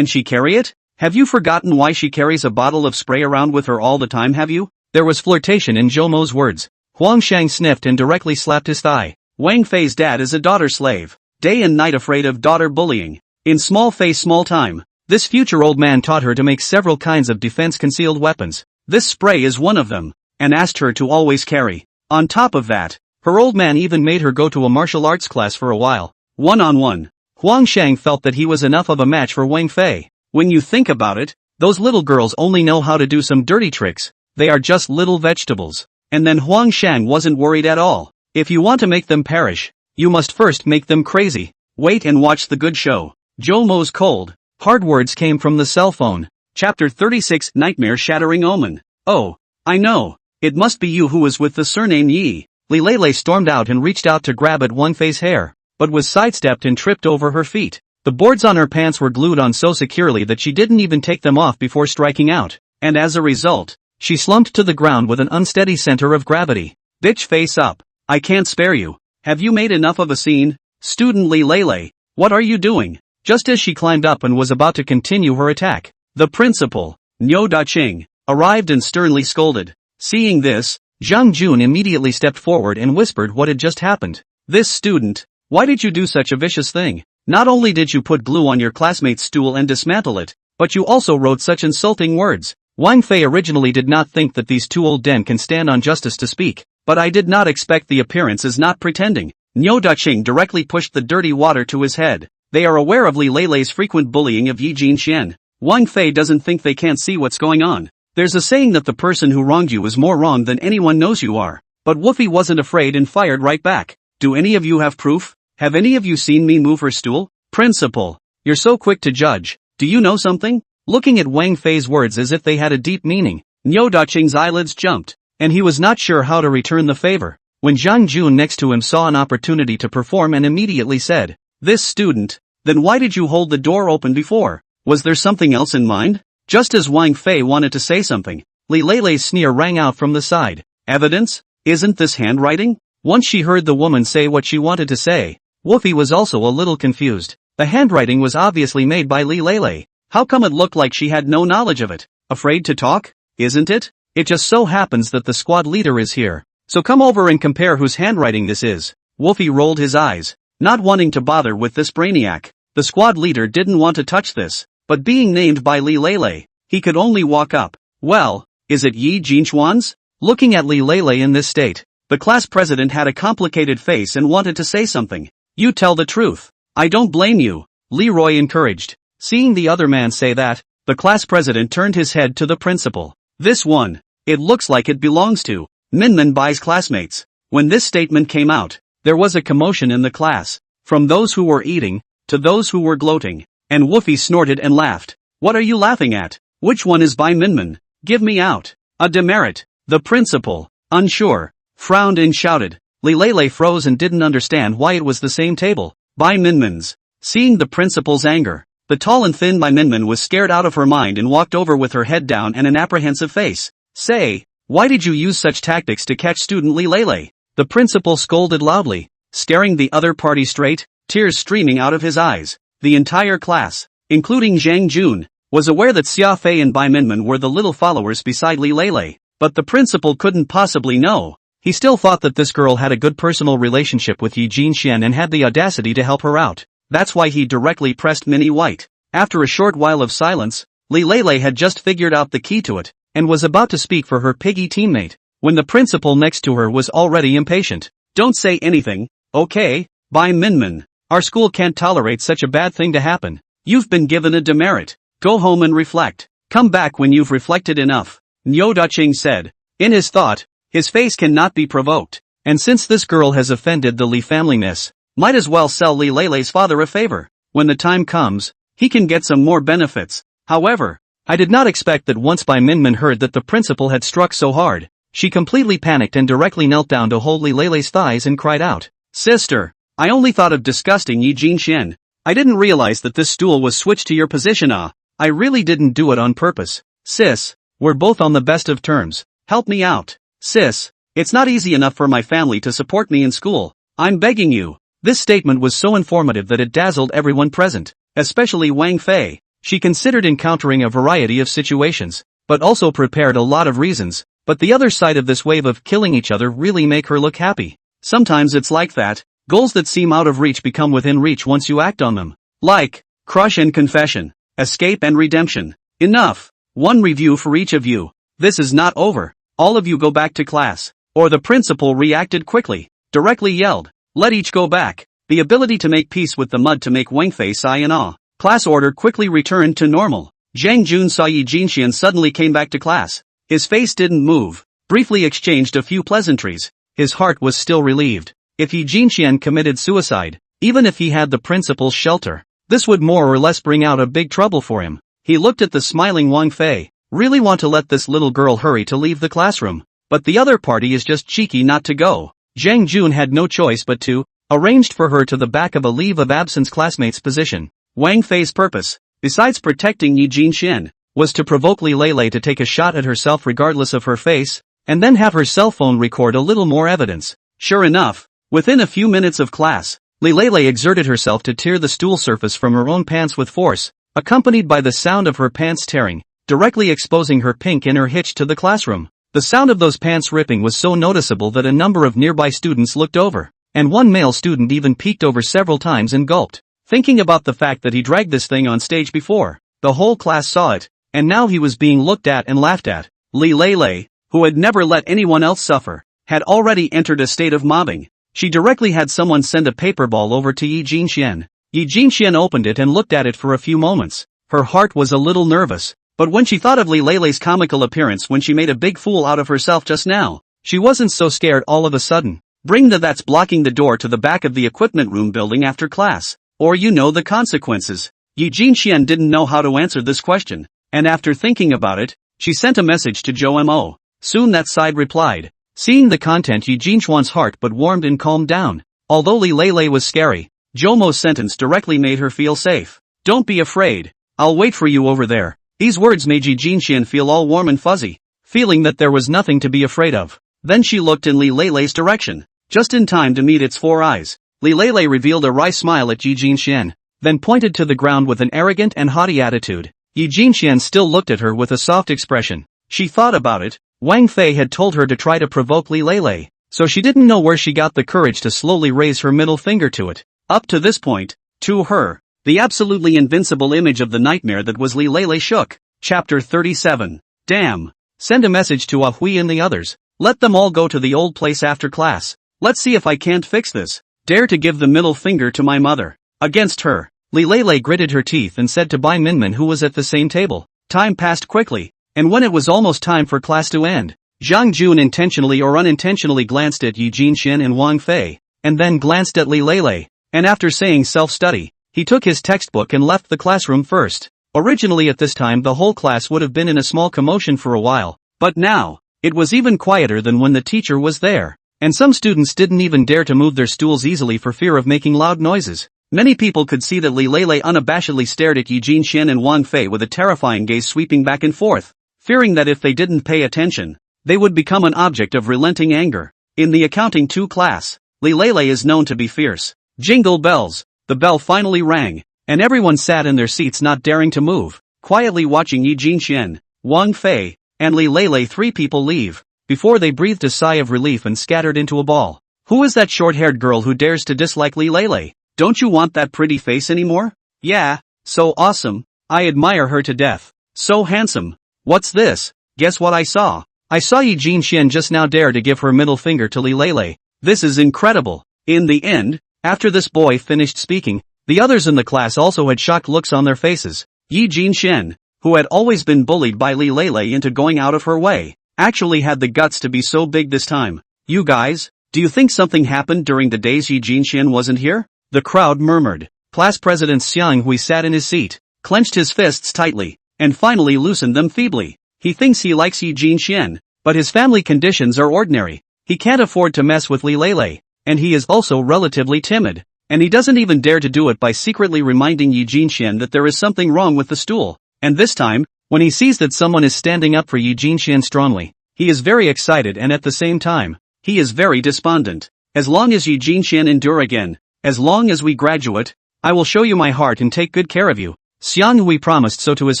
carry it? Have you forgotten why she carries a bottle of spray around with her all the time, have you? There was flirtation in Zhou Mo's words. Huang Shang sniffed and directly slapped his thigh. Wang Fei's dad is a daughter slave, day and night afraid of daughter bullying. In small Fei small time, this future old man taught her to make several kinds of defense-concealed weapons. This spray is one of them, and asked her to always carry. On top of that, her old man even made her go to a martial arts class for a while. One-on-one. Huang Shang felt that he was enough of a match for Wang Fei. When you think about it, those little girls only know how to do some dirty tricks. They are just little vegetables. And then Huang Shang wasn't worried at all. If you want to make them perish, you must first make them crazy. Wait and watch the good show. Zhou Mo's cold, hard words came from the cell phone. Chapter 36 Nightmare-Shattering Omen. Oh, I know. It must be you who was with the surname Yi. Li Lei stormed out and reached out to grab at Wang Fei's hair, but was sidestepped and tripped over her feet. The boards on her pants were glued on so securely that she didn't even take them off before striking out, and as a result, she slumped to the ground with an unsteady center of gravity. Bitch face up. I can't spare you. Have you made enough of a scene? Student Li Lei, what are you doing? Just as she climbed up and was about to continue her attack, the principal, Niu Daqing, arrived and sternly scolded. Seeing this, Zhang Jun immediately stepped forward and whispered what had just happened. This student, why did you do such a vicious thing? Not only did you put glue on your classmate's stool and dismantle it, but you also wrote such insulting words. Wang Fei originally did not think that these two old den can stand on justice to speak, but I did not expect the appearance as not pretending. Niu Daqing directly pushed the dirty water to his head. They are aware of Li Lei's frequent bullying of Yi Jinxian. Wang Fei doesn't think they can't see what's going on. There's a saying that the person who wronged you is more wrong than anyone knows you are. But Woofy wasn't afraid and fired right back. Do any of you have proof? Have any of you seen me move her stool? Principal, you're so quick to judge. Do you know something? Looking at Wang Fei's words as if they had a deep meaning, Niu Daqing's eyelids jumped, and he was not sure how to return the favor. when Zhang Jun next to him saw an opportunity to perform and immediately said, "This student? Then why did you hold the door open before? Was there something else in mind?" Just as Wang Fei wanted to say something, Li Leilei's sneer rang out from the side. "Evidence? Isn't this handwriting?" Once she heard the woman say what she wanted to say, Wolfie was also a little confused. The handwriting was obviously made by Li Leilei. How come it looked like she had no knowledge of it? Afraid to talk? Isn't it? It just so happens that the squad leader is here. So come over and compare whose handwriting this is. Wolfie rolled his eyes, not wanting to bother with this brainiac. The squad leader didn't want to touch this, but being named by Li Leilei, he could only walk up. "Well, is it Yi Jinchuan's?" Looking at Li Leilei in this state, the class president had a complicated face and wanted to say something. "You tell the truth. I don't blame you," Leroy encouraged. Seeing the other man say that, the class president turned his head to the principal. "This one, it looks like it belongs to Minmin Bai's classmates." When this statement came out, there was a commotion in the class, from those who were eating, to those who were gloating, and Wolfie snorted and laughed. "What are you laughing at? Which one is Bai Minmin? Give me out." "A demerit." The principal, unsure, frowned and shouted. Li Leilei froze and didn't understand why it was the same table. Bai Minmin's. Seeing the principal's anger, the tall and thin Bai Minmin was scared out of her mind and walked over with her head down and an apprehensive face. "Say, why did you use such tactics to catch student Li Leilei?" The principal scolded loudly, staring the other party straight, tears streaming out of his eyes. The entire class, including Zhang Jun, was aware that Xia Fei and Bai Minmin were the little followers beside Li Leilei, but the principal couldn't possibly know. He still thought that this girl had a good personal relationship with Yi Jinxian and had the audacity to help her out. That's why he directly pressed Minnie White. After a short while of silence, Li Leilei had just figured out the key to it, and was about to speak for her piggy teammate, when the principal next to her was already impatient. "Don't say anything, okay, Bai Minmin. Our school can't tolerate such a bad thing to happen. You've been given a demerit. Go home and reflect. Come back when you've reflected enough," Niu Daqing said. In his thought, his face cannot be provoked, and since this girl has offended the Li familyness, might as well sell Li Leilei's father a favor. When the time comes, he can get some more benefits. However, I did not expect that once Bai Minmin heard that the principal had struck so hard, she completely panicked and directly knelt down to hold Li Leilei's thighs and cried out, "Sister, I only thought of disgusting Yi Jinxian. I didn't realize that this stool was switched to your position. I really didn't do it on purpose. Sis, we're both on the best of terms. Help me out. Sis, it's not easy enough for my family to support me in school. I'm begging you." This statement was so informative that it dazzled everyone present, especially Wang Fei. She considered encountering a variety of situations, but also prepared a lot of reasons, but the other side of this wave of killing each other really make her look happy. Sometimes it's like that, goals that seem out of reach become within reach once you act on them. Like, crush and confession, escape and redemption. Enough. One review for each of you. This is not over. All of you go back to class. Or the principal reacted quickly, directly yelled, "Let each go back." The ability to make peace with the mud to make Wang Fei sigh in awe. Class order quickly returned to normal. Zhang Jun saw Yi Jinxian suddenly came back to class. His face didn't move, briefly exchanged a few pleasantries. His heart was still relieved. If Yi Jinxian committed suicide, even if he had the principal's shelter, this would more or less bring out a big trouble for him. He looked at the smiling Wang Fei. Really want to let this little girl hurry to leave the classroom, but the other party is just cheeky not to go. Zhang Jun had no choice but to, arranged for her to the back of a leave of absence classmate's position. Wang Fei's purpose, besides protecting Yi Jinxian, was to provoke Li Leilei to take a shot at herself regardless of her face, and then have her cell phone record a little more evidence. Sure enough, within a few minutes of class, Li Leilei exerted herself to tear the stool surface from her own pants with force, accompanied by the sound of her pants tearing, directly exposing her pink inner hitch to the classroom. The sound of those pants ripping was so noticeable that a number of nearby students looked over, and one male student even peeked over several times and gulped, thinking about the fact that he dragged this thing on stage before. The whole class saw it, and now he was being looked at and laughed at. Li Leilei, who had never let anyone else suffer, had already entered a state of mobbing. She directly had someone send a paper ball over to Yi Jinxian. Yi Jinxian opened it and looked at it for a few moments. Her heart was a little nervous. But when she thought of Li Leilei's comical appearance when she made a big fool out of herself just now, she wasn't so scared all of a sudden. Bring that's blocking the door to the back of the equipment room building after class, or you know the consequences. Yi Jinxian didn't know how to answer this question, and after thinking about it, she sent a message to Zhou Mo. Soon that side replied, Seeing the content, Yi Jinchuan's heart but warmed and calmed down. Although Li Lei was scary, Jomo's sentence directly made her feel safe. Don't be afraid. I'll wait for you over there. These words made Yi Jinxian feel all warm and fuzzy, feeling that there was nothing to be afraid of. Then she looked in Li Lei's direction, just in time to meet its 4 eyes. Li Lei revealed a wry smile at Yi Jinxian, then pointed to the ground with an arrogant and haughty attitude. Yi Jinxian still looked at her with a soft expression. She thought about it. Wang Fei had told her to try to provoke Li Lei, so she didn't know where she got the courage to slowly raise her middle finger to it. Up to this point, to her, the absolutely invincible image of the nightmare that was Li Lei shook. Chapter 37. Damn. Send a message to Ah Hui and the others. Let them all go to the old place after class. Let's see if I can't fix this. Dare to give the middle finger to my mother. Against her. Li Lei gritted her teeth and said to Bai Minmin, who was at the same table. Time passed quickly, and when it was almost time for class to end, Zhang Jun intentionally or unintentionally glanced at Yi Jinxian and Wang Fei, and then glanced at Li Lei, and after saying self-study, he took his textbook and left the classroom first. Originally at this time the whole class would have been in a small commotion for a while, but now, it was even quieter than when the teacher was there, and some students didn't even dare to move their stools easily for fear of making loud noises. Many people could see that Li Lei unabashedly stared at Yi Jinxian and Wang Fei with a terrifying gaze sweeping back and forth, fearing that if they didn't pay attention, they would become an object of relenting anger. In the Accounting 2 class, Li Lei is known to be fierce. Jingle bells, the bell finally rang, and everyone sat in their seats not daring to move, quietly watching Yi Jinxian, Wang Fei, and Li Lei 3 people leave, before they breathed a sigh of relief and scattered into a ball. Who is that short-haired girl who dares to dislike Li Lei? Don't you want that pretty face anymore? Yeah, so awesome, I admire her to death. So handsome. What's this? Guess what I saw? I saw Yi Jinxian just now dare to give her middle finger to Li Lei. This is incredible. In the end, after this boy finished speaking, the others in the class also had shocked looks on their faces. Yi Jinxian, who had always been bullied by Li Lei into going out of her way, actually had the guts to be so big this time. You guys, do you think something happened during the days Yi Jinxian wasn't here? The crowd murmured. Class President Xiang Hui sat in his seat, clenched his fists tightly, and finally loosened them feebly. He thinks he likes Yi Jinxian, but his family conditions are ordinary. He can't afford to mess with Li Lei, and he is also relatively timid, and he doesn't even dare to do it by secretly reminding Yi Jinxian that there is something wrong with the stool. And this time, when he sees that someone is standing up for Yi Jinxian strongly, he is very excited and at the same time, he is very despondent. As long as Yi Jinxian endure again, as long as we graduate, I will show you my heart and take good care of you. Xiang Hui promised so to his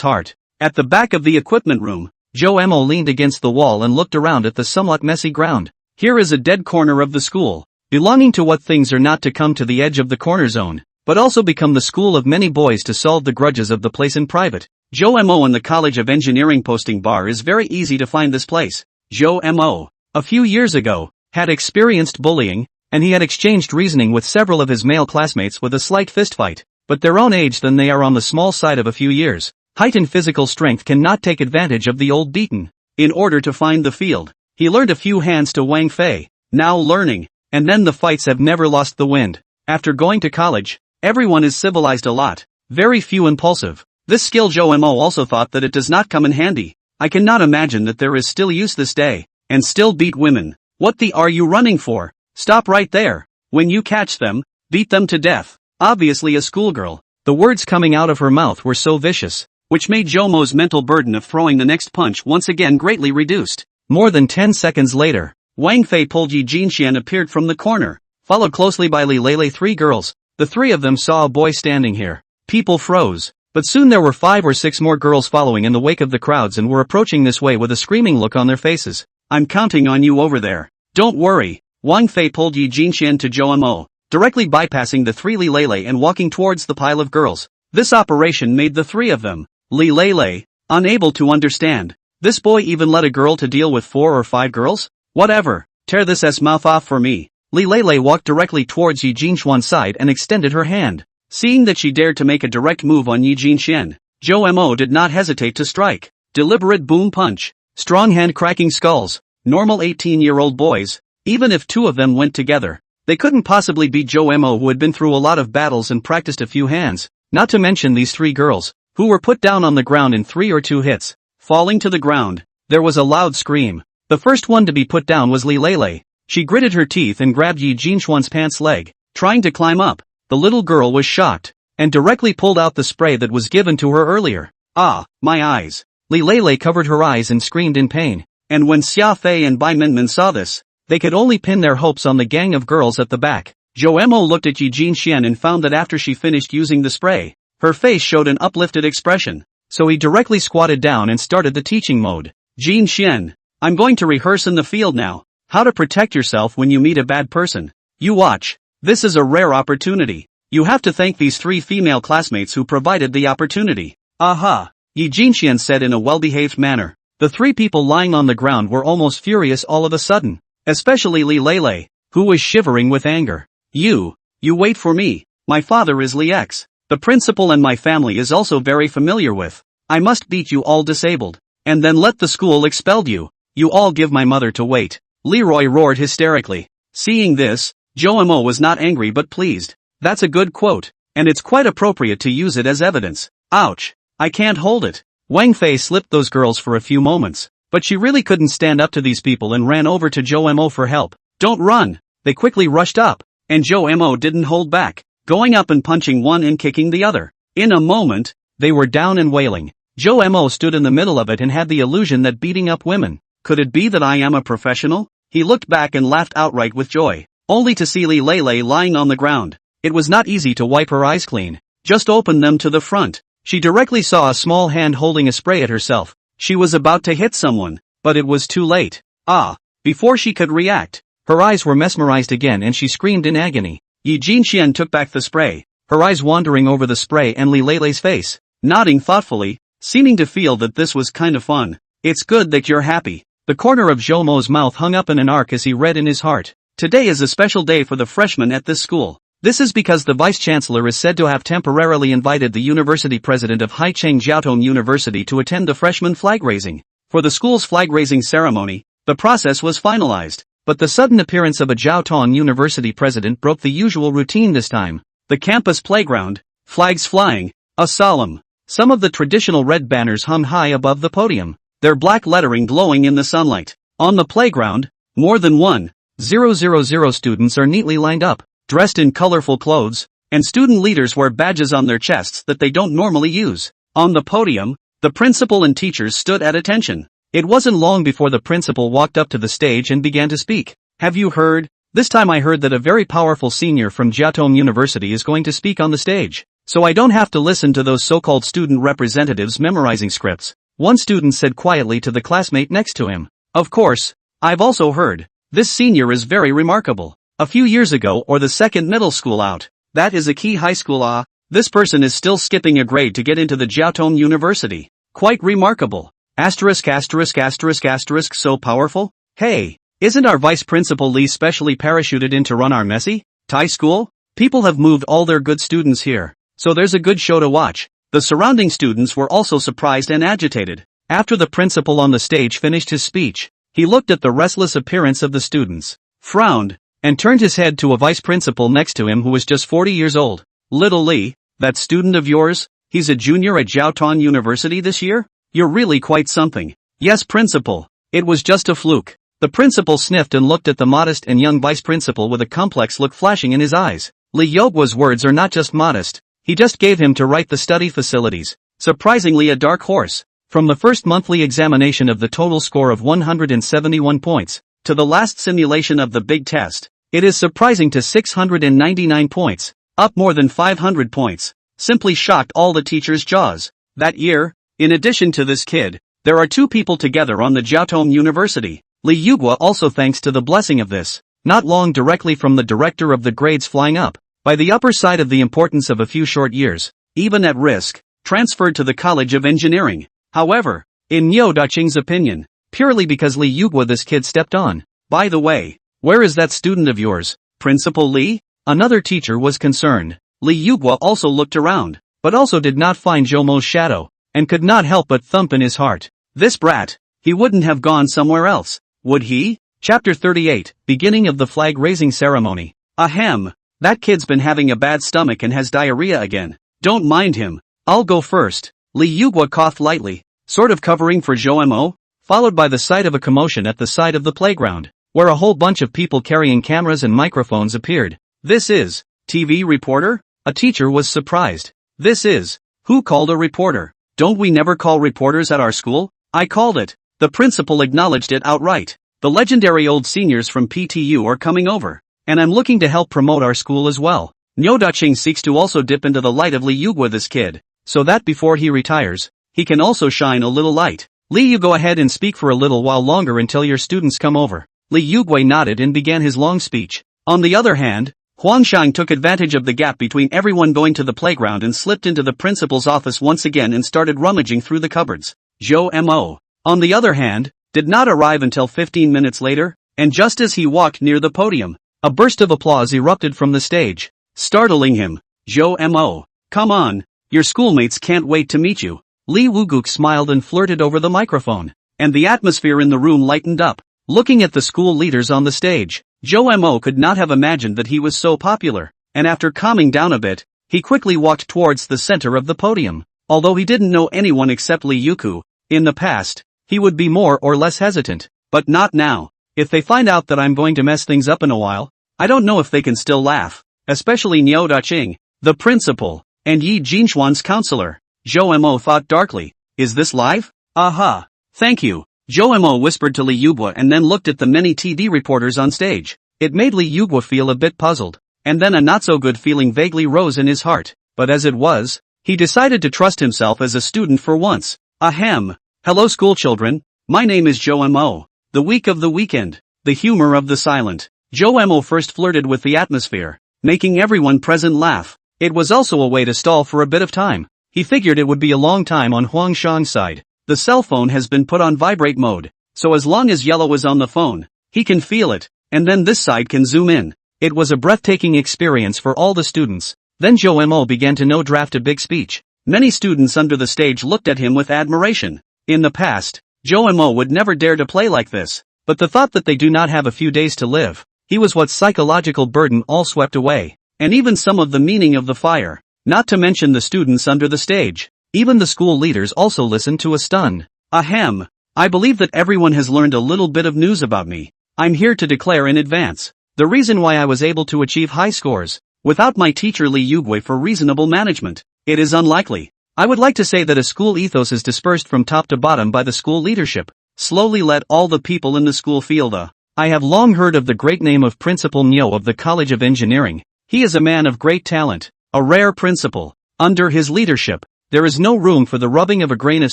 heart. At the back of the equipment room, Zhou Mo leaned against the wall and looked around at the somewhat messy ground. Here is a dead corner of the school, belonging to what things are not to come to the edge of the corner zone, but also become the school of many boys to solve the grudges of the place in private. Zhou Mo in the College of Engineering posting bar is very easy to find this place. Zhou Mo, a few years ago, had experienced bullying, and he had exchanged reasoning with several of his male classmates with a slight fistfight, but their own age then they are on the small side of a few years. Height and physical strength cannot take advantage of the old beaten. In order to find the field, he learned a few hands to Wang Fei, now learning, and then the fights have never lost the wind. After going to college, everyone is civilized a lot, very few impulsive. This skill Zhou Mo also thought that it does not come in handy. I cannot imagine that there is still use this day, and still beat women. What the are you running for? Stop right there. When you catch them, beat them to death. Obviously a schoolgirl. The words coming out of her mouth were so vicious, which made Jomo's mental burden of throwing the next punch once again greatly reduced. More than 10 seconds later, Wang Fei pulled Yi Jinxian appeared from the corner, followed closely by Li Lei 3 girls. The 3 of them saw a boy standing here. People froze, but soon there were 5 or 6 more girls following in the wake of the crowds and were approaching this way with a screaming look on their faces. I'm counting on you over there. Don't worry. Wang Fei pulled Yi Jinxian to Zhou Mo, directly bypassing the 3 Li Lei and walking towards the pile of girls. This operation made the 3 of them, Li Lei, unable to understand. This boy even let a girl to deal with 4 or 5 girls? Whatever, tear this ass mouth off for me. Li Lei walked directly towards Yi Jinchuan's side and extended her hand. Seeing that she dared to make a direct move on Yi Jinxian, Zhou Mo did not hesitate to strike. Deliberate boom punch. Strong hand cracking skulls. Normal 18-year-old boys. Even if 2 of them went together, they couldn't possibly beat Zhou Mo, who had been through a lot of battles and practiced a few hands, not to mention these 3 girls, who were put down on the ground in 3 or 2 hits. Falling to the ground, there was a loud scream. The first one to be put down was Li Lele. She gritted her teeth and grabbed Yi Jinxuan's pants leg, trying to climb up. The little girl was shocked, and directly pulled out the spray that was given to her earlier. Ah, my eyes. Li Lele covered her eyes and screamed in pain. And when Xia Fei and Bai Minmin saw this, they could only pin their hopes on the gang of girls at the back. Zhou Mo looked at Yi Jinxian and found that after she finished using the spray, her face showed an uplifted expression. So he directly squatted down and started the teaching mode. Jinxian, I'm going to rehearse in the field now. How to protect yourself when you meet a bad person. You watch. This is a rare opportunity. You have to thank these 3 female classmates who provided the opportunity. Aha! Yi Jinxian said in a well-behaved manner. The 3 people lying on the ground were almost furious all of a sudden. Especially Li Lele, who was shivering with anger. You wait for me. My father is Li X. The principal and my family is also very familiar with. I must beat you all disabled. And then let the school expel you. You all give my mother to wait. Leroy roared hysterically. Seeing this, Zhou Mo was not angry but pleased. That's a good quote, and it's quite appropriate to use it as evidence. Ouch. I can't hold it. Wang Fei slipped those girls for a few moments, but she really couldn't stand up to these people and ran over to Zhou Mo for help. Don't run. They quickly rushed up, and Zhou Mo didn't hold back, going up and punching one and kicking the other. In a moment, they were down and wailing. Zhou Mo stood in the middle of it and had the illusion that beating up women. Could it be that I am a professional? He looked back and laughed outright with joy, only to see Li Lele lying on the ground. It was not easy to wipe her eyes clean. Just open them to the front. She directly saw a small hand holding a spray at herself. She was about to hit someone, but it was too late. Ah! Before she could react, her eyes were mesmerized again and she screamed in agony. Yi Jinxian took back the spray, her eyes wandering over the spray and Li Lele's face, nodding thoughtfully, seeming to feel that this was kind of fun. It's good that you're happy. The corner of Zhou Mo's mouth hung up in an arc as he read in his heart. Today is a special day for the freshmen at this school. This is because the vice-chancellor is said to have temporarily invited the university president of Haicheng Jiaotong University to attend the freshman flag-raising. For the school's flag-raising ceremony, the process was finalized, but the sudden appearance of a Jiaotong University president broke the usual routine this time. The campus playground, flags flying, a solemn. Some of the traditional red banners hung high above the podium, their black lettering glowing in the sunlight. On the playground, more than 1,000 students are neatly lined up, dressed in colorful clothes, and student leaders wear badges on their chests that they don't normally use. On the podium, the principal and teachers stood at attention. It wasn't long before the principal walked up to the stage and began to speak. Have you heard? This time I heard that a very powerful senior from Jiaotong University is going to speak on the stage. So I don't have to listen to those so-called student representatives memorizing scripts. One student said quietly to the classmate next to him. Of course, I've also heard. This senior is very remarkable. A few years ago or the second middle school out. That is a key high school. This person is still skipping a grade to get into the Jiaotong University. Quite remarkable. Asterisk asterisk asterisk asterisk so powerful? Hey, isn't our vice principal Lee specially parachuted in to run our messy Thai school? People have moved all their good students here, so there's a good show to watch. The surrounding students were also surprised and agitated. After the principal on the stage finished his speech, he looked at the restless appearance of the students, frowned, and turned his head to a vice principal next to him who was just 40 years old. Little Lee, that student of yours, he's a junior at Jiaotong University this year? You're really quite something. Yes, principal. It was just a fluke. The principal sniffed and looked at the modest and young vice principal with a complex look flashing in his eyes. Li Yogwa's words are not just modest. He just gave him to write the study facilities. Surprisingly a dark horse. From the first monthly examination of the total score of 171 points, to the last simulation of the big test, it is surprising to 699 points, up more than 500 points, simply shocked all the teachers' jaws. That year, in addition to this kid, there are 2 people together on the Jiaotong University. Li Yugwa also thanks to the blessing of this, not long directly from the director of the grades flying up, by the upper side of the importance of a few short years, even at risk, transferred to the College of Engineering. However, in Niu Daqing's opinion, purely because Li Yugwa this kid stepped on. By the way, where is that student of yours, Principal Li? Another teacher was concerned. Li Yugwa also looked around, but also did not find Zhou Mo's shadow, and could not help but thump in his heart. This brat, he wouldn't have gone somewhere else, would he? Chapter 38, Beginning of the Flag-Raising Ceremony. Ahem, that kid's been having a bad stomach and has diarrhea again. Don't mind him, I'll go first. Li Yugwa coughed lightly, sort of covering for Zhou Mo. followed by the sight of a commotion at the side of the playground, where a whole bunch of people carrying cameras and microphones appeared. This is, TV reporter? A teacher was surprised. This is, who called a reporter? Don't we never call reporters at our school? I called it. The principal acknowledged it outright. The legendary old seniors from PTU are coming over, and I'm looking to help promote our school as well. Nyo Daching seeks to also dip into the light of Li Yugwa, this kid, so that before he retires, he can also shine a little light. Li, you go ahead and speak for a little while longer until your students come over. Li Yugwa nodded and began his long speech. On the other hand, Huangshang took advantage of the gap between everyone going to the playground and slipped into the principal's office once again and started rummaging through the cupboards. Zhou Mo, on the other hand, did not arrive until 15 minutes later, and just as he walked near the podium, a burst of applause erupted from the stage, startling him. Zhou Mo, come on, your schoolmates can't wait to meet you. Li Wuguk smiled and flirted over the microphone, and the atmosphere in the room lightened up. Looking at the school leaders on the stage, Zhou Mo could not have imagined that he was so popular, and after calming down a bit, he quickly walked towards the center of the podium. Although he didn't know anyone except Li Yuku, in the past, he would be more or less hesitant, but not now. If they find out that I'm going to mess things up in a while, I don't know if they can still laugh, especially Niao Daching, the principal, and Yi Jinxuan's counselor. Zhou Mo thought darkly, is this live? Aha. Thank you. Zhou Mo whispered to Li Yugwa and then looked at the many TD reporters on stage. It made Li Yugwa feel a bit puzzled, and then a not-so-good feeling vaguely rose in his heart, but as it was, he decided to trust himself as a student for once. Ahem. Hello school children, my name is Zhou Mo, the week of the weekend, the humor of the silent. Zhou Mo first flirted with the atmosphere, making everyone present laugh. It was also a way to stall for a bit of time. He figured it would be a long time on Huangshang's side. The cell phone has been put on vibrate mode, so as long as Yellow is on the phone, he can feel it, and then this side can zoom in. It was a breathtaking experience for all the students. Then Zhou Mo began to draft a big speech. Many students under the stage looked at him with admiration. In the past, Zhou Mo would never dare to play like this, but the thought that they do not have a few days to live, he was what psychological burden all swept away, and even some of the meaning of the fire, not to mention the students under the stage. Even the school leaders also listened to a stunned, ahem. I believe that everyone has learned a little bit of news about me. I'm here to declare in advance the reason why I was able to achieve high scores without my teacher Li Yugui for reasonable management. It is unlikely. I would like to say that a school ethos is dispersed from top to bottom by the school leadership. Slowly let all the people in the school feel the. I have long heard of the great name of Principal Nyo of the College of Engineering. He is a man of great talent, a rare principal. Under his leadership, there is no room for the rubbing of a grain of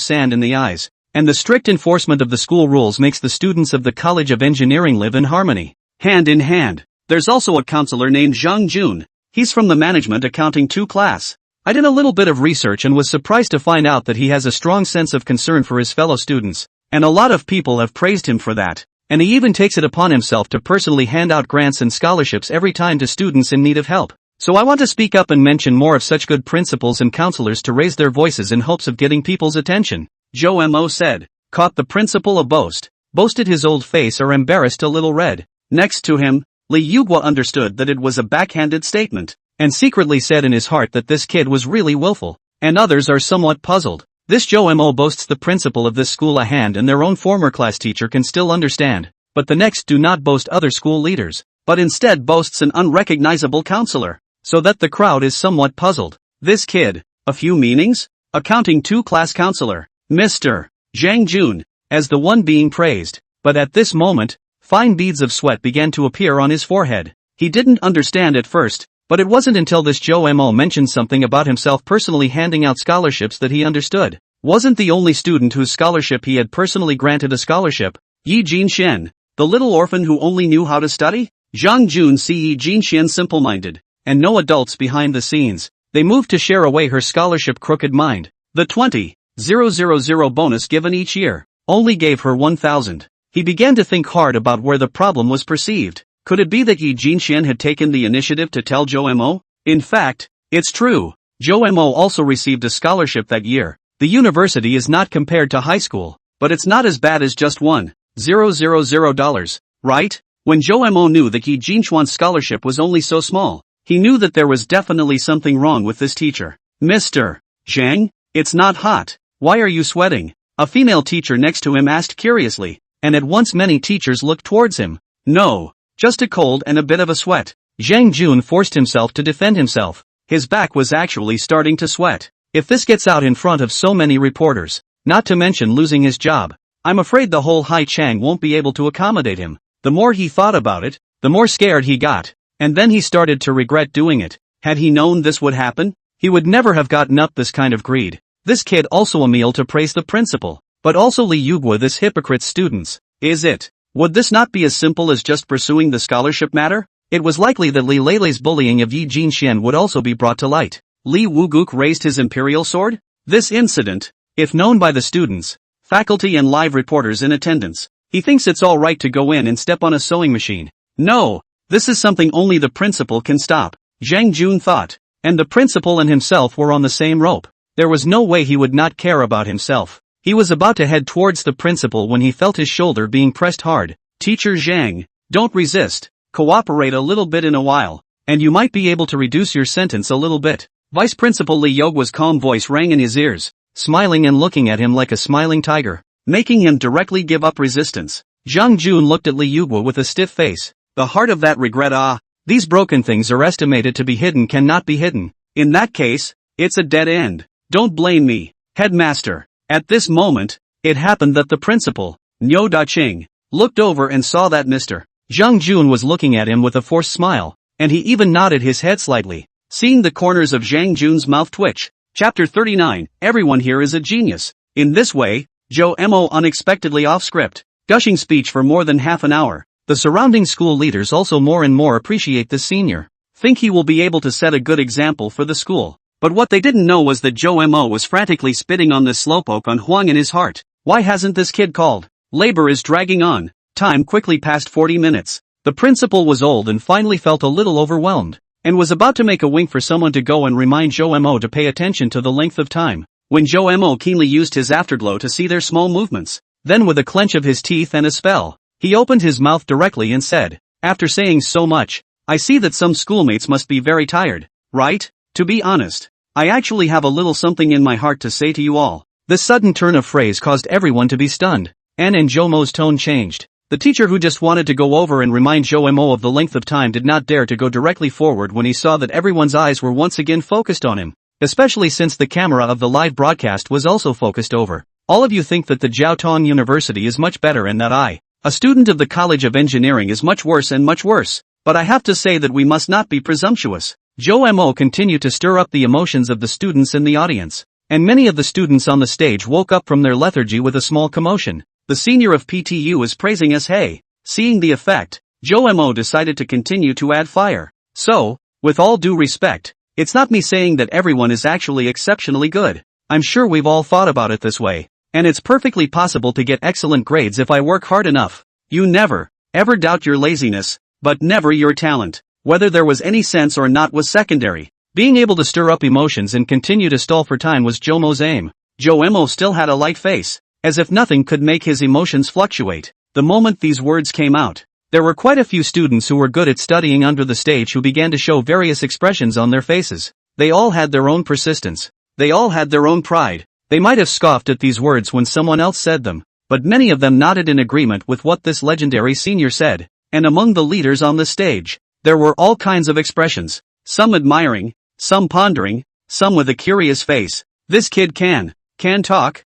sand in the eyes, and the strict enforcement of the school rules makes the students of the College of Engineering live in harmony, hand in hand. There's also a counselor named Zhang Jun. He's from the Management Accounting 2 class. I did a little bit of research and was surprised to find out that he has a strong sense of concern for his fellow students, and a lot of people have praised him for that, and he even takes it upon himself to personally hand out grants and scholarships every time to students in need of help. So I want to speak up and mention more of such good principals and counselors to raise their voices in hopes of getting people's attention. Zhou Mo said. Caught the principal a boasted his old face or embarrassed a little red. Next to him, Li Yugua understood that it was a backhanded statement, and secretly said in his heart that this kid was really willful, and others are somewhat puzzled. This Zhou Mo boasts the principal of this school a hand and their own former class teacher can still understand, but the next do not boast other school leaders, but instead boasts an unrecognizable counselor. So that the crowd is somewhat puzzled. This kid, a few meanings? Accounting 2 class counselor, Mr. Zhang Jun, as the one being praised, but at this moment, fine beads of sweat began to appear on his forehead. He didn't understand at first, but it wasn't until this Zhou Mo mentioned something about himself personally handing out scholarships that he understood. Wasn't the only student whose scholarship he had personally granted a scholarship, Yi Jinxian, the little orphan who only knew how to study? Zhang Jun see Yi Jinxian simple-minded, and no adults behind the scenes. They moved to share away her scholarship crooked mind. The 20,000 bonus given each year only gave her 1,000. He began to think hard about where the problem was perceived. Could it be that Yi Jinxian had taken the initiative to tell Zhou Mo? In fact, it's true. Zhou Mo also received a scholarship that year. The university is not compared to high school, but it's not as bad as just $1,000, right? When Zhou Mo knew that Yi Jinxuan's scholarship was only so small, he knew that there was definitely something wrong with this teacher. Mr. Zhang, it's not hot. Why are you sweating? A female teacher next to him asked curiously, and at once many teachers looked towards him. No, just a cold and a bit of a sweat. Zhang Jun forced himself to defend himself. His back was actually starting to sweat. If this gets out in front of so many reporters, not to mention losing his job, I'm afraid the whole Hai Chang won't be able to accommodate him. The more he thought about it, the more scared he got, and then he started to regret doing it. Had he known this would happen, he would never have gotten up this kind of greed. This kid also a meal to praise the principal, but also Li Yugua this hypocrite's students. Is it? Would this not be as simple as just pursuing the scholarship matter? It was likely that Li Leilei's bullying of Yi Jinxian would also be brought to light. Li Wuguk raised his imperial sword? This incident, if known by the students, faculty and live reporters in attendance, he thinks it's all right to go in and step on a sewing machine. No, this is something only the principal can stop, Zhang Jun thought. And the principal and himself were on the same rope. There was no way he would not care about himself. He was about to head towards the principal when he felt his shoulder being pressed hard. Teacher Zhang, don't resist, cooperate a little bit in a while, and you might be able to reduce your sentence a little bit. Vice Principal Li Yogua's calm voice rang in his ears, smiling and looking at him like a smiling tiger, making him directly give up resistance. Zhang Jun looked at Li Yugua with a stiff face. The heart of that regret. These broken things are estimated to be hidden cannot be hidden. In that case, it's a dead end. Don't blame me, headmaster. At this moment, it happened that the principal, Niu Daqing, looked over and saw that Mr. Zhang Jun was looking at him with a forced smile, and he even nodded his head slightly. Seeing the corners of Zhang Jun's mouth twitch. Chapter 39, everyone here is a genius. In this way, Zhou Mo unexpectedly off script, gushing speech for more than half an hour. The surrounding school leaders also more and more appreciate this senior. Think he will be able to set a good example for the school. But what they didn't know was that Zhou Mo was frantically spitting on this slowpoke on Huang in his heart. Why hasn't this kid called? Labor is dragging on. Time quickly passed 40 minutes. The principal was old and finally felt a little overwhelmed, and was about to make a wink for someone to go and remind Zhou Mo to pay attention to the length of time, when Zhou Mo keenly used his afterglow to see their small movements. Then with a clench of his teeth and a spell, he opened his mouth directly and said, after saying so much, I see that some schoolmates must be very tired, right? To be honest, I actually have a little something in my heart to say to you all. This sudden turn of phrase caused everyone to be stunned, and Zhou Mo's tone changed. The teacher who just wanted to go over and remind Zhou Mo of the length of time did not dare to go directly forward when he saw that everyone's eyes were once again focused on him, especially since the camera of the live broadcast was also focused over. All of you think that the Jiaotong University is much better and that I, a student of the College of Engineering, is much worse and much worse, but I have to say that we must not be presumptuous. Zhou Mo continued to stir up the emotions of the students in the audience, and many of the students on the stage woke up from their lethargy with a small commotion. The senior of PTU is praising us. Hey, seeing the effect, Zhou Mo decided to continue to add fire. So, with all due respect, it's not me saying that everyone is actually exceptionally good. I'm sure we've all thought about it this way, and it's perfectly possible to get excellent grades if I work hard enough. You never, ever doubt your laziness, but never your talent. Whether there was any sense or not was secondary. Being able to stir up emotions and continue to stall for time was Zhou Mo's aim. Zhou Mo still had a light face, as if nothing could make his emotions fluctuate. The moment these words came out, there were quite a few students who were good at studying under the stage who began to show various expressions on their faces. They all had their own persistence. They all had their own pride. They might have scoffed at these words when someone else said them, but many of them nodded in agreement with what this legendary senior said. And among the leaders on the stage, there were all kinds of expressions, some admiring, some pondering, some with a curious face. This kid can talk.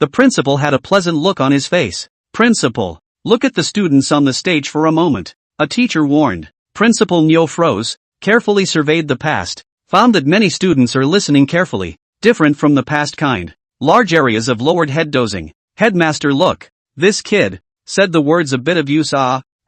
The principal had a pleasant look on his face. Principal, look at the students on the stage for a moment, a teacher warned. Principal Niu froze, carefully surveyed the past, found that many students are listening carefully, different from the past kind. Large areas of lowered head dozing. Headmaster, look, this kid, said the words a bit of use.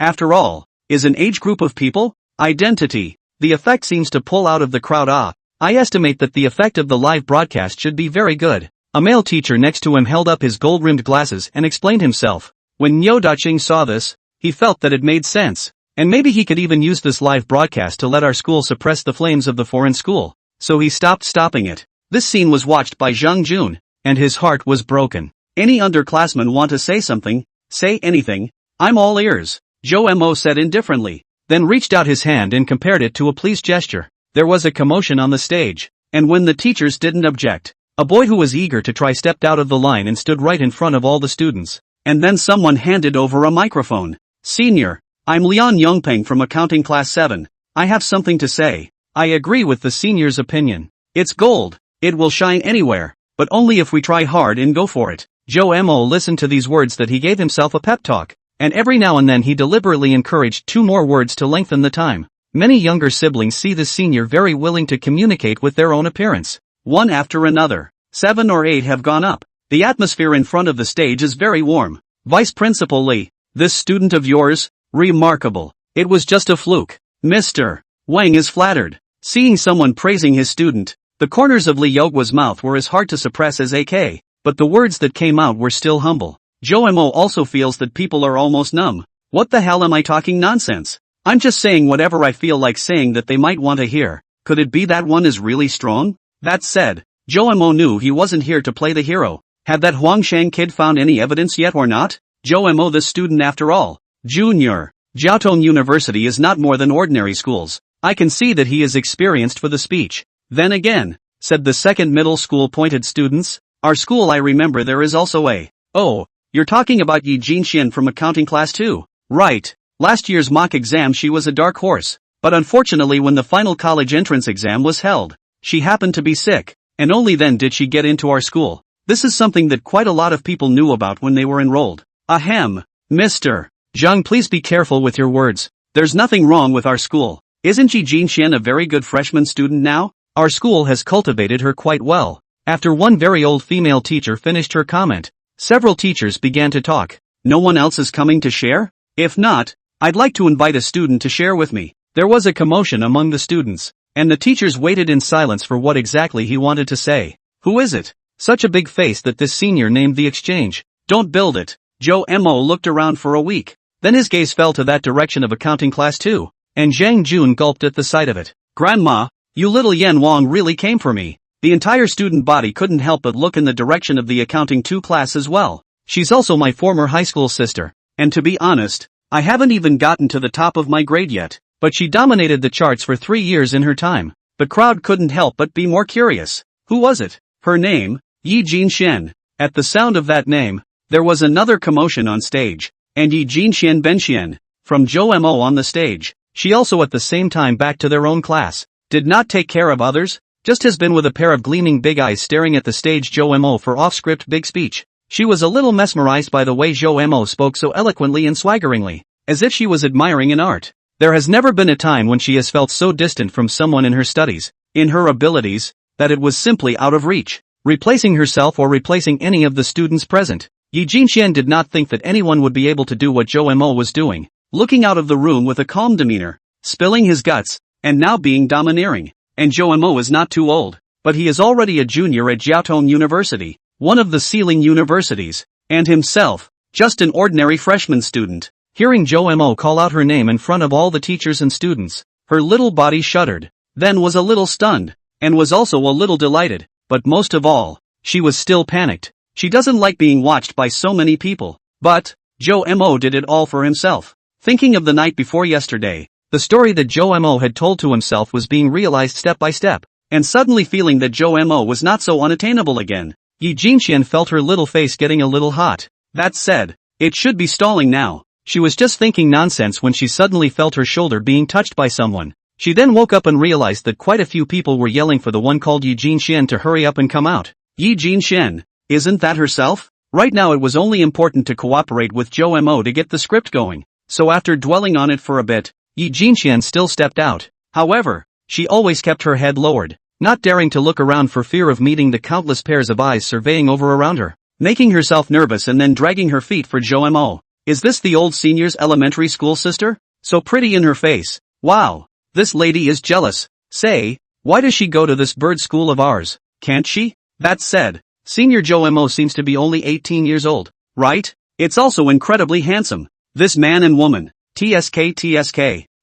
After all, is an age group of people? Identity. The effect seems to pull out of the crowd. I estimate that the effect of the live broadcast should be very good. A male teacher next to him held up his gold-rimmed glasses and explained himself. When Niu Daqing saw this, he felt that it made sense, and maybe he could even use this live broadcast to let our school suppress the flames of the foreign school. So he stopped stopping it. This scene was watched by Zhang Jun, and his heart was broken. Any underclassmen want to say something? Say anything. I'm all ears, Zhou Mo said indifferently, then reached out his hand and compared it to a pleased gesture. There was a commotion on the stage, and when the teachers didn't object, A boy who was eager to try stepped out of the line and stood right in front of all the students. And then someone handed over a microphone. Senior, I'm Leon Yongpeng from accounting class 7. I have something to say. I agree with the senior's opinion. It's gold. It will shine anywhere, but only if we try hard and go for it. Joe Mo listened to these words that he gave himself a pep talk, and every now and then he deliberately encouraged 2 more words to lengthen the time. Many younger siblings see the senior very willing to communicate with their own appearance. One after another, 7 or 8 have gone up. The atmosphere in front of the stage is very warm. Vice Principal Lee, this student of yours, remarkable. It was just a fluke. Mr. Wang is flattered. Seeing someone praising his student, the corners of Li Yogwa's mouth were as hard to suppress as AK, but the words that came out were still humble. Joe Mo also feels that people are almost numb. What the hell am I talking nonsense? I'm just saying whatever I feel like saying that they might want to hear. Could it be that one is really strong? That said, Joe Mo knew he wasn't here to play the hero. Had that Huangshang kid found any evidence yet or not? Joe Mo the student after all. Junior. Jiaotong University is not more than ordinary schools. I can see that he is experienced for the speech. Then again, said the second middle school pointed students, our school I remember there is also a. Oh, you're talking about Yi Jinxian from accounting class 2. Right. Last year's mock exam she was a dark horse, but unfortunately when the final college entrance exam was held, she happened to be sick, and only then did she get into our school. This is something that quite a lot of people knew about when they were enrolled. Ahem. Mr. Zhang, please be careful with your words. There's nothing wrong with our school. Isn't Yi Jinxian a very good freshman student now? Our school has cultivated her quite well. After one very old female teacher finished her comment, several teachers began to talk. No one else is coming to share? If not, I'd like to invite a student to share with me. There was a commotion among the students, and the teachers waited in silence for what exactly he wanted to say. Who is it? Such a big face that this senior named the exchange. Don't build it. Joe Mo looked around for a week. Then his gaze fell to that direction of accounting class 2, and Zhang Jun gulped at the sight of it. Grandma, you little Yan Wang really came for me. The entire student body couldn't help but look in the direction of the accounting 2 class as well. She's also my former high school sister, and to be honest, I haven't even gotten to the top of my grade yet, but she dominated the charts for 3 years in her time. The crowd couldn't help but be more curious. Who was it? Her name, Yi Jinxian. At the sound of that name, there was another commotion on stage, and Yi Jinxian Benxian, from Joe Mo on the stage, she also at the same time back to their own class, did not take care of others, just has been with a pair of gleaming big eyes staring at the stage Joe Mo for off-script big speech. She was a little mesmerized by the way Joe Mo spoke so eloquently and swaggeringly, as if she was admiring an art. There has never been a time when she has felt so distant from someone in her studies, in her abilities, that it was simply out of reach, replacing herself or replacing any of the students present. Yi Jinxian did not think that anyone would be able to do what Joe Mo was doing, looking out of the room with a calm demeanor, spilling his guts, and now being domineering. And Joe Mo is not too old, but he is already a junior at Jiaotong University, one of the ceiling universities, and himself, just an ordinary freshman student. Hearing Joe Mo call out her name in front of all the teachers and students, her little body shuddered, then was a little stunned, and was also a little delighted, but most of all, she was still panicked. She doesn't like being watched by so many people, but Joe Mo did it all for himself. Thinking of the night before yesterday, the story that Joe Mo had told to himself was being realized step by step, and suddenly feeling that Joe Mo was not so unattainable again, Yi Jinxian felt her little face getting a little hot. That said, it should be stalling now. She was just thinking nonsense when she suddenly felt her shoulder being touched by someone. She then woke up and realized that quite a few people were yelling for the one called Yi Jinxian to hurry up and come out. Yi Jinxian, isn't that herself? Right now it was only important to cooperate with Joe Mo to get the script going, so after dwelling on it for a bit, Yi Jinxian still stepped out. However, she always kept her head lowered, not daring to look around for fear of meeting the countless pairs of eyes surveying over around her, making herself nervous and then dragging her feet for Joe Mo. Is this the old senior's elementary school sister? So pretty in her face. Wow, this lady is jealous. Say, why does she go to this bird school of ours? Can't she? That said, Senior Joe Mo seems to be only 18 years old, right? It's also incredibly handsome. This man and woman. TSK.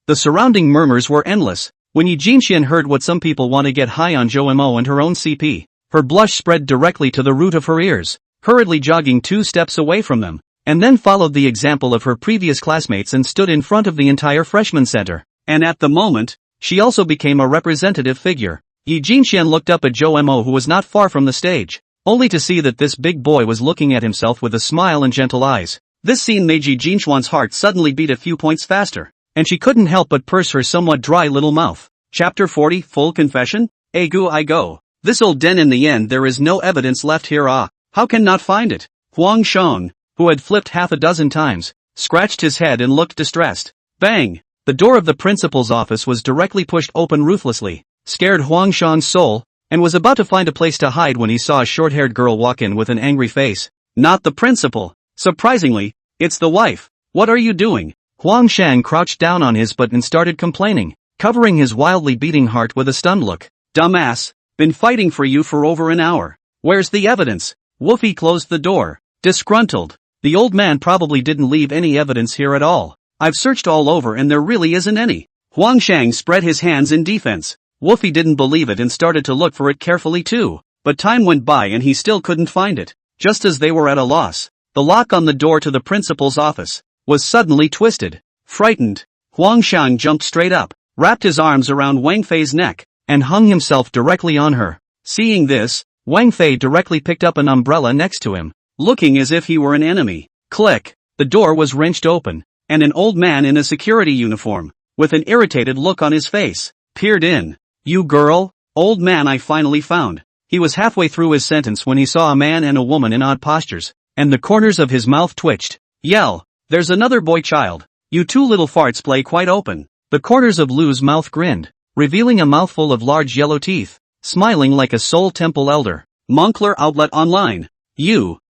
The surrounding murmurs were endless. When Yi Jinxian heard what some people want to get high on Joe Mo and her own CP, her blush spread directly to the root of her ears, hurriedly jogging 2 steps away from them, and then followed the example of her previous classmates and stood in front of the entire freshman center. And at the moment, she also became a representative figure. Yi Jinxian looked up at Zhou Mo, who was not far from the stage, only to see that this big boy was looking at himself with a smile and gentle eyes. This scene made Yi Jinxuan's heart suddenly beat a few points faster, and she couldn't help but purse her somewhat dry little mouth. Chapter 40, Full Confession? Egu I go. This old den, in the end there is no evidence left here. How can not find it? Huang Sheng, who had flipped half a dozen times, scratched his head and looked distressed. Bang! The door of the principal's office was directly pushed open ruthlessly, scared Huang Sheng's soul, and was about to find a place to hide when he saw a short-haired girl walk in with an angry face. Not the principal. Surprisingly, it's the wife. What are you doing? Huang Sheng crouched down on his butt and started complaining, covering his wildly beating heart with a stunned look. Dumbass, been fighting for you for over an hour. Where's the evidence? Wolfie closed the door, disgruntled. The old man probably didn't leave any evidence here at all. I've searched all over and there really isn't any. Huang Sheng spread his hands in defense. Wolfie didn't believe it and started to look for it carefully too. But time went by and he still couldn't find it. Just as they were at a loss, the lock on the door to the principal's office was suddenly twisted. Frightened, Huang Sheng jumped straight up, wrapped his arms around Wang Fei's neck, and hung himself directly on her. Seeing this, Wang Fei directly picked up an umbrella next to him, looking as if he were an enemy. Click! The door was wrenched open, and an old man in a security uniform, with an irritated look on his face, peered in. You girl? Old man, I finally found. He was halfway through his sentence when he saw a man and a woman in odd postures, and the corners of his mouth twitched. Yell! There's another boy child. You two little farts play quite open. The corners of Lu's mouth grinned, revealing a mouthful of large yellow teeth, smiling like a Soul Temple elder. Moncler Outlet Online.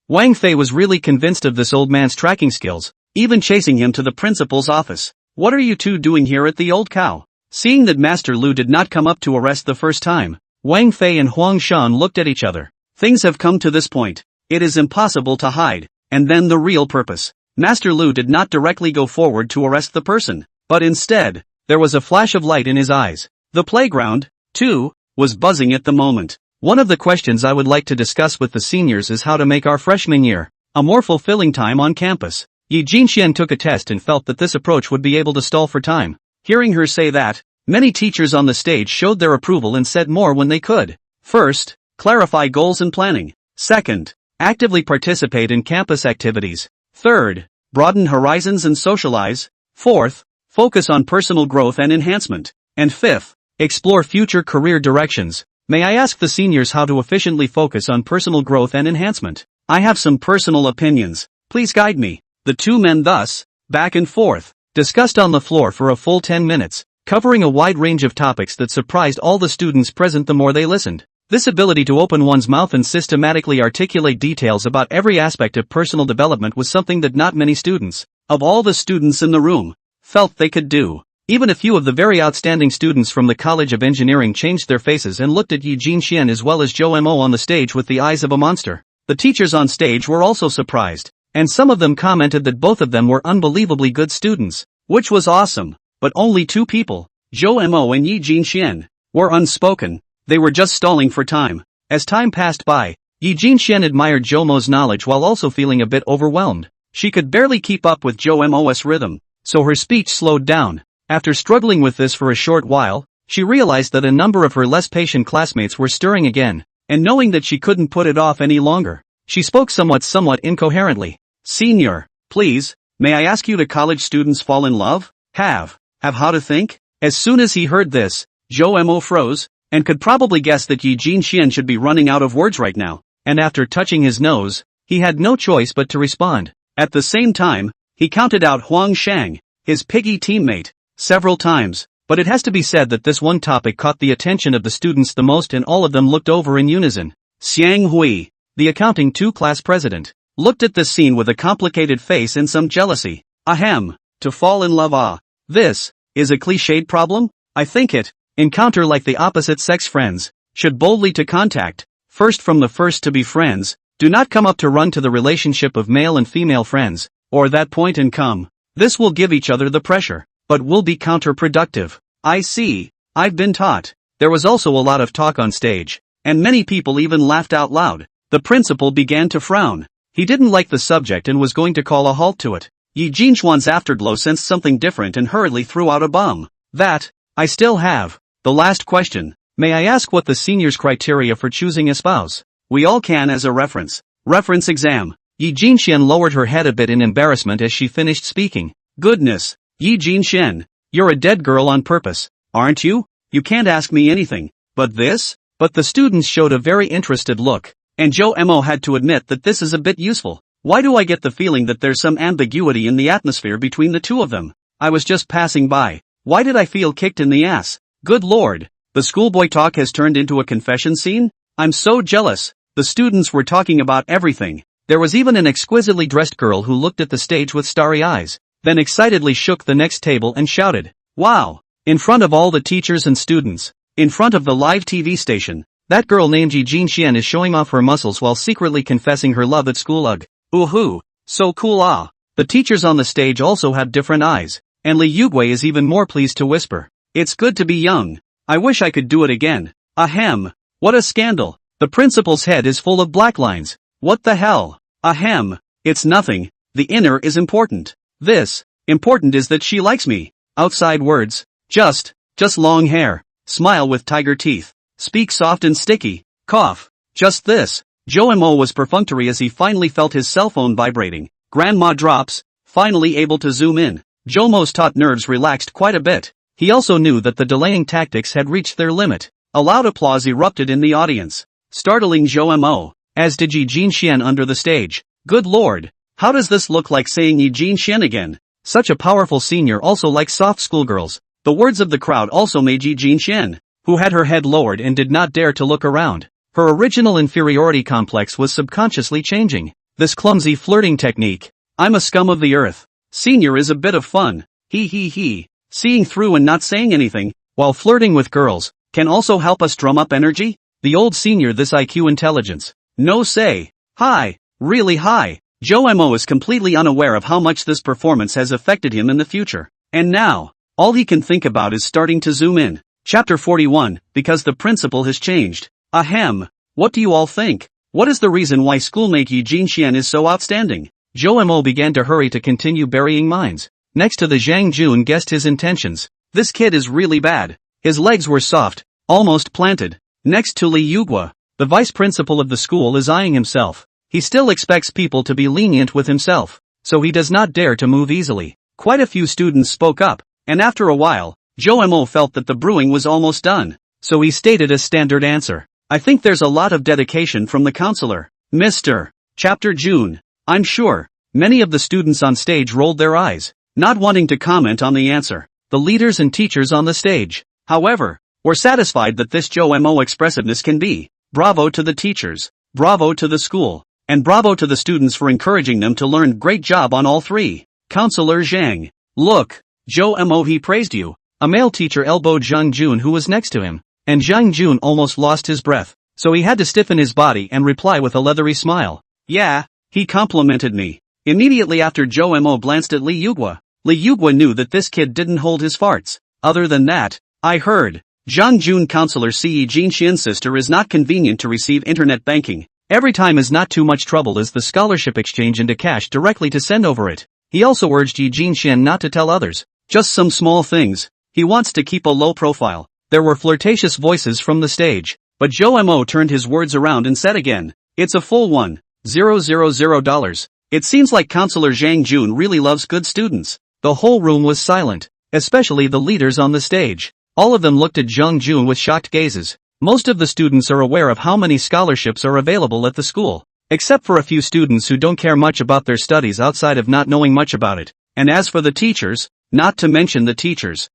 Wang Fei was really convinced of this old man's tracking skills, even chasing him to the principal's office. What are you two doing here at the Old Cow? Seeing that Master Lu did not come up to arrest the first time, Wang Fei and Huang Shan looked at each other. Things have come to this point. It is impossible to hide. And then the real purpose. Master Lu did not directly go forward to arrest the person, but instead, there was a flash of light in his eyes. The playground, too, was buzzing at the moment. One of the questions I would like to discuss with the seniors is how to make our freshman year a more fulfilling time on campus. Yi Jinxian took a test and felt that this approach would be able to stall for time. Hearing her say that, many teachers on the stage showed their approval and said more when they could. First, clarify goals and planning. Second, actively participate in campus activities. Third, broaden horizons and socialize. Fourth, focus on personal growth and enhancement. And fifth, explore future career directions. May I ask the seniors how to efficiently focus on personal growth and enhancement? I have some personal opinions. Please guide me. The two men thus, back and forth, discussed on the floor for a full 10 minutes, covering a wide range of topics that surprised all the students present the more they listened. This ability to open one's mouth and systematically articulate details about every aspect of personal development was something that not many students, of all the students in the room, felt they could do. Even a few of the very outstanding students from the College of Engineering changed their faces and looked at Yi Jinxian as well as Zhou Mo on the stage with the eyes of a monster. The teachers on stage were also surprised, and some of them commented that both of them were unbelievably good students, which was awesome. But only two people, Zhou Mo and Yi Jinxian, were unspoken. They were just stalling for time. As time passed by, Yi Jinxian admired Zhou Mo's knowledge while also feeling a bit overwhelmed. She could barely keep up with Zhou Mo's rhythm, so her speech slowed down. After struggling with this for a short while, she realized that a number of her less patient classmates were stirring again, and knowing that she couldn't put it off any longer, she spoke somewhat incoherently. Senior, please, may I ask you, do college students fall in love? Have how to think? As soon as he heard this, Zhou Mo froze, and could probably guess that Yi Jinxian should be running out of words right now, and after touching his nose, he had no choice but to respond. At the same time, he counted out Huang Shang, his piggy teammate, several times, but it has to be said that this one topic caught the attention of the students the most, and all of them looked over in unison. Xiang Hui, the accounting 2 class president, looked at this scene with a complicated face and some jealousy. Ahem, to fall in love, this is a cliched problem? I think it. Encounter like the opposite sex friends, should boldly to contact, first from the first to be friends, do not come up to run to the relationship of male and female friends, or that point and come. This will give each other the pressure, but will be counterproductive. I see, I've been taught. There was also a lot of talk on stage, and many people even laughed out loud. The principal began to frown. He didn't like the subject and was going to call a halt to it. Yi Jinxuan's afterglow sensed something different and hurriedly threw out a bomb. That, I still have. The last question. May I ask what the senior's criteria for choosing a spouse? We all can as a reference. Reference exam. Yi Jinxian lowered her head a bit in embarrassment as she finished speaking. Goodness. Yi Jinxian. You're a dead girl on purpose, aren't you? You can't ask me anything. But this? But the students showed a very interested look. And Joe Mo had to admit that this is a bit useful. Why do I get the feeling that there's some ambiguity in the atmosphere between the two of them? I was just passing by. Why did I feel kicked in the ass? Good lord. The schoolboy talk has turned into a confession scene? I'm so jealous. The students were talking about everything. There was even an exquisitely dressed girl who looked at the stage with starry eyes, then excitedly shook the next table and shouted, "Wow!" In front of all the teachers and students, in front of the live TV station, that girl named Yi Jinxian is showing off her muscles while secretly confessing her love at school. Ugh. Ooh, so cool. Ah. The teachers on the stage also have different eyes, and Li Yugui is even more pleased to whisper, "It's good to be young. I wish I could do it again." Ahem. What a scandal. The principal's head is full of black lines. What the hell? Ahem. It's nothing. The inner is important. This, important is that she likes me. Outside words. Just long hair. Smile with tiger teeth. Speak soft and sticky. Cough. Just this. Joe Mo was perfunctory as he finally felt his cell phone vibrating. Grandma drops. Finally able to zoom in. Joe Mo's taut nerves relaxed quite a bit. He also knew that the delaying tactics had reached their limit. A loud applause erupted in the audience, startling Joe Mo, as did Yi Jinxian under the stage. Good lord, how does this look like saying Yi Jinxian again? Such a powerful senior also likes soft schoolgirls. The words of the crowd also made Yi Jinxian, who had her head lowered and did not dare to look around. Her original inferiority complex was subconsciously changing. This clumsy flirting technique. I'm a scum of the earth. Senior is a bit of fun. He. Seeing through and not saying anything, while flirting with girls, can also help us drum up energy? The old senior this IQ intelligence. No say. Hi. Really high. Joe Mo is completely unaware of how much this performance has affected him in the future. And now, all he can think about is starting to zoom in. Chapter 41, because the principal has changed. Ahem. What do you all think? What is the reason why schoolmate Yi Jinxian is so outstanding? Joe Mo began to hurry to continue burying minds. Next to the Zhang Jun guessed his intentions. This kid is really bad. His legs were soft, almost planted. Next to Li Yugua, the vice principal of the school is eyeing himself. He still expects people to be lenient with himself, so he does not dare to move easily. Quite a few students spoke up, and after a while, Joe Mo felt that the brewing was almost done. So he stated a standard answer. I think there's a lot of dedication from the counselor. Mr. Chapter June. I'm sure. Many of the students on stage rolled their eyes, not wanting to comment on the answer. The leaders and teachers on the stage, however, were satisfied that this Joe Mo expressiveness can be. Bravo to the teachers, bravo to the school, and bravo to the students for encouraging them to learn. Great job on all three. Counselor Zhang. Look, Joe Mo, he praised you. A male teacher elbowed Zhang Jun, who was next to him, and Zhang Jun almost lost his breath, so he had to stiffen his body and reply with a leathery smile. Yeah, he complimented me. Immediately after Joe Mo glanced at Li Yugua. Li Yugua knew that this kid didn't hold his farts. Other than that, I heard. Zhang Jun counselor Yi Jinxian's sister is not convenient to receive internet banking. Every time is not too much trouble as the scholarship exchange into cash directly to send over it. He also urged Yi Jinxian not to tell others. Just some small things. He wants to keep a low profile. There were flirtatious voices from the stage, but Joe Mo turned his words around and said again, it's a full $1,000. It seems like Counselor Zhang Jun really loves good students. The whole room was silent, especially the leaders on the stage. All of them looked at Zhang Jun with shocked gazes. Most of the students are aware of how many scholarships are available at the school, except for a few students who don't care much about their studies outside of not knowing much about it. And as for the teachers, not to mention the teachers,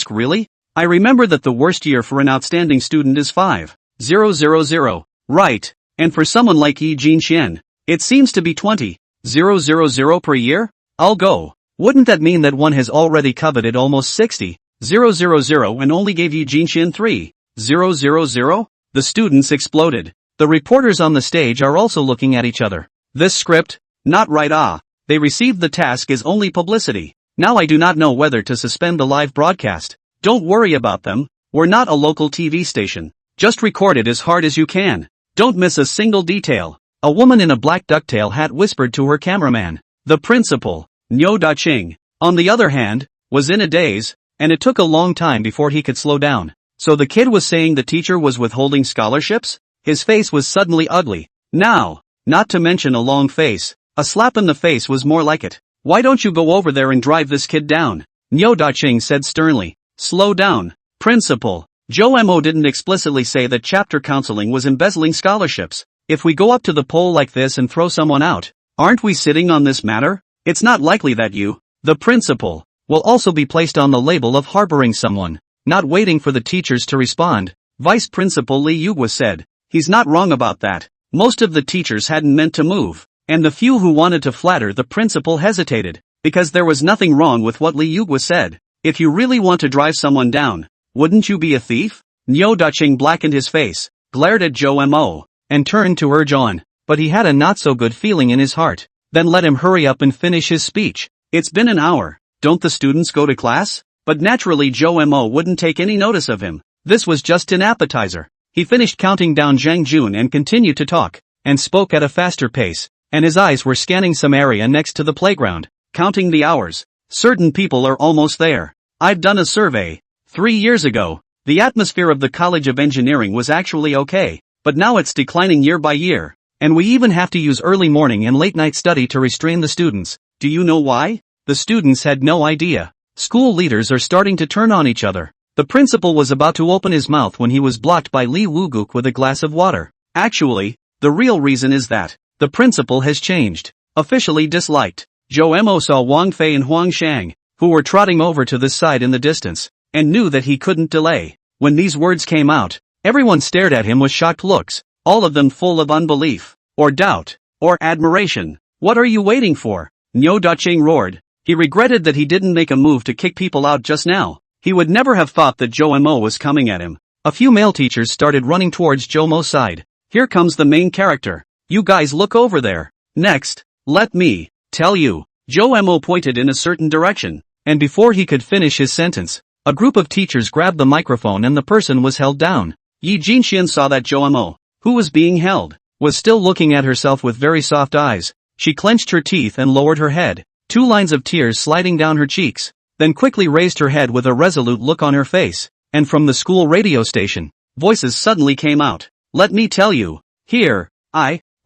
really? I remember that the worst year for an outstanding student is 5,000. Right. And for someone like Yi Jinxian, it seems to be 20,000 per year? I'll go. Wouldn't that mean that one has already coveted almost 60,000 and only gave Yi Jinxian 3,000? The students exploded. The reporters on the stage are also looking at each other. This script? Not right. They received the task as only publicity. Now I do not know whether to suspend the live broadcast. Don't worry about them. We're not a local TV station. Just record it as hard as you can. Don't miss a single detail. A woman in a black ducktail hat whispered to her cameraman. The principal, Niu Daqing, on the other hand, was in a daze. and it took a long time before he could slow down. So the kid was saying the teacher was withholding scholarships? His face was suddenly ugly. Now, not to mention a long face. A slap in the face was more like it. Why don't you go over there and drive this kid down? Nyo Daching said sternly. Slow down, principal. Joe Mo didn't explicitly say that chapter counseling was embezzling scholarships. If we go up to the pole like this and throw someone out, aren't we sitting on this matter? It's not likely that you, the principal, will also be placed on the label of harboring someone. Not waiting for the teachers to respond, Vice Principal Lee Yugwa said. He's not wrong about that. Most of the teachers hadn't meant to move, and the few who wanted to flatter the principal hesitated, because there was nothing wrong with what Lee Yugwa said. If you really want to drive someone down, wouldn't you be a thief? Nyo Daching blackened his face, glared at Joe Mo, and turned to urge on, but he had a not-so-good feeling in his heart. Then let him hurry up and finish his speech. It's been an hour, don't the students go to class? But naturally Joe Mo wouldn't take any notice of him. This was just an appetizer. He finished counting down Zhang Jun and continued to talk, and spoke at a faster pace, and his eyes were scanning some area next to the playground, counting the hours. Certain people are almost there. I've done a survey. 3 years ago, the atmosphere of the College of Engineering was actually okay, but now it's declining year by year, and we even have to use early morning and late night study to restrain the students. Do you know why? The students had no idea. School leaders are starting to turn on each other. The principal was about to open his mouth when he was blocked by Li Wuguk with a glass of water. Actually, the real reason is that the principal has changed. Officially disliked. Joe Mo saw Wang Fei and Huang Shang, who were trotting over to this side in the distance, and knew that he couldn't delay. When these words came out, everyone stared at him with shocked looks, all of them full of unbelief, or doubt, or admiration. What are you waiting for? Nyo Daching roared. He regretted that he didn't make a move to kick people out just now. He would never have thought that Joe Mo was coming at him. A few male teachers started running towards Joe Mo's side. Here comes the main character. You guys look over there. Next, let me tell you. Joe Mo pointed in a certain direction, and before he could finish his sentence, a group of teachers grabbed the microphone and the person was held down. Yi Jinxian saw that Joe Mo, who was being held, was still looking at herself with very soft eyes. She clenched her teeth and lowered her head, 2 lines of tears sliding down her cheeks, then quickly raised her head with a resolute look on her face, and from the school radio station, voices suddenly came out. Let me tell you, here,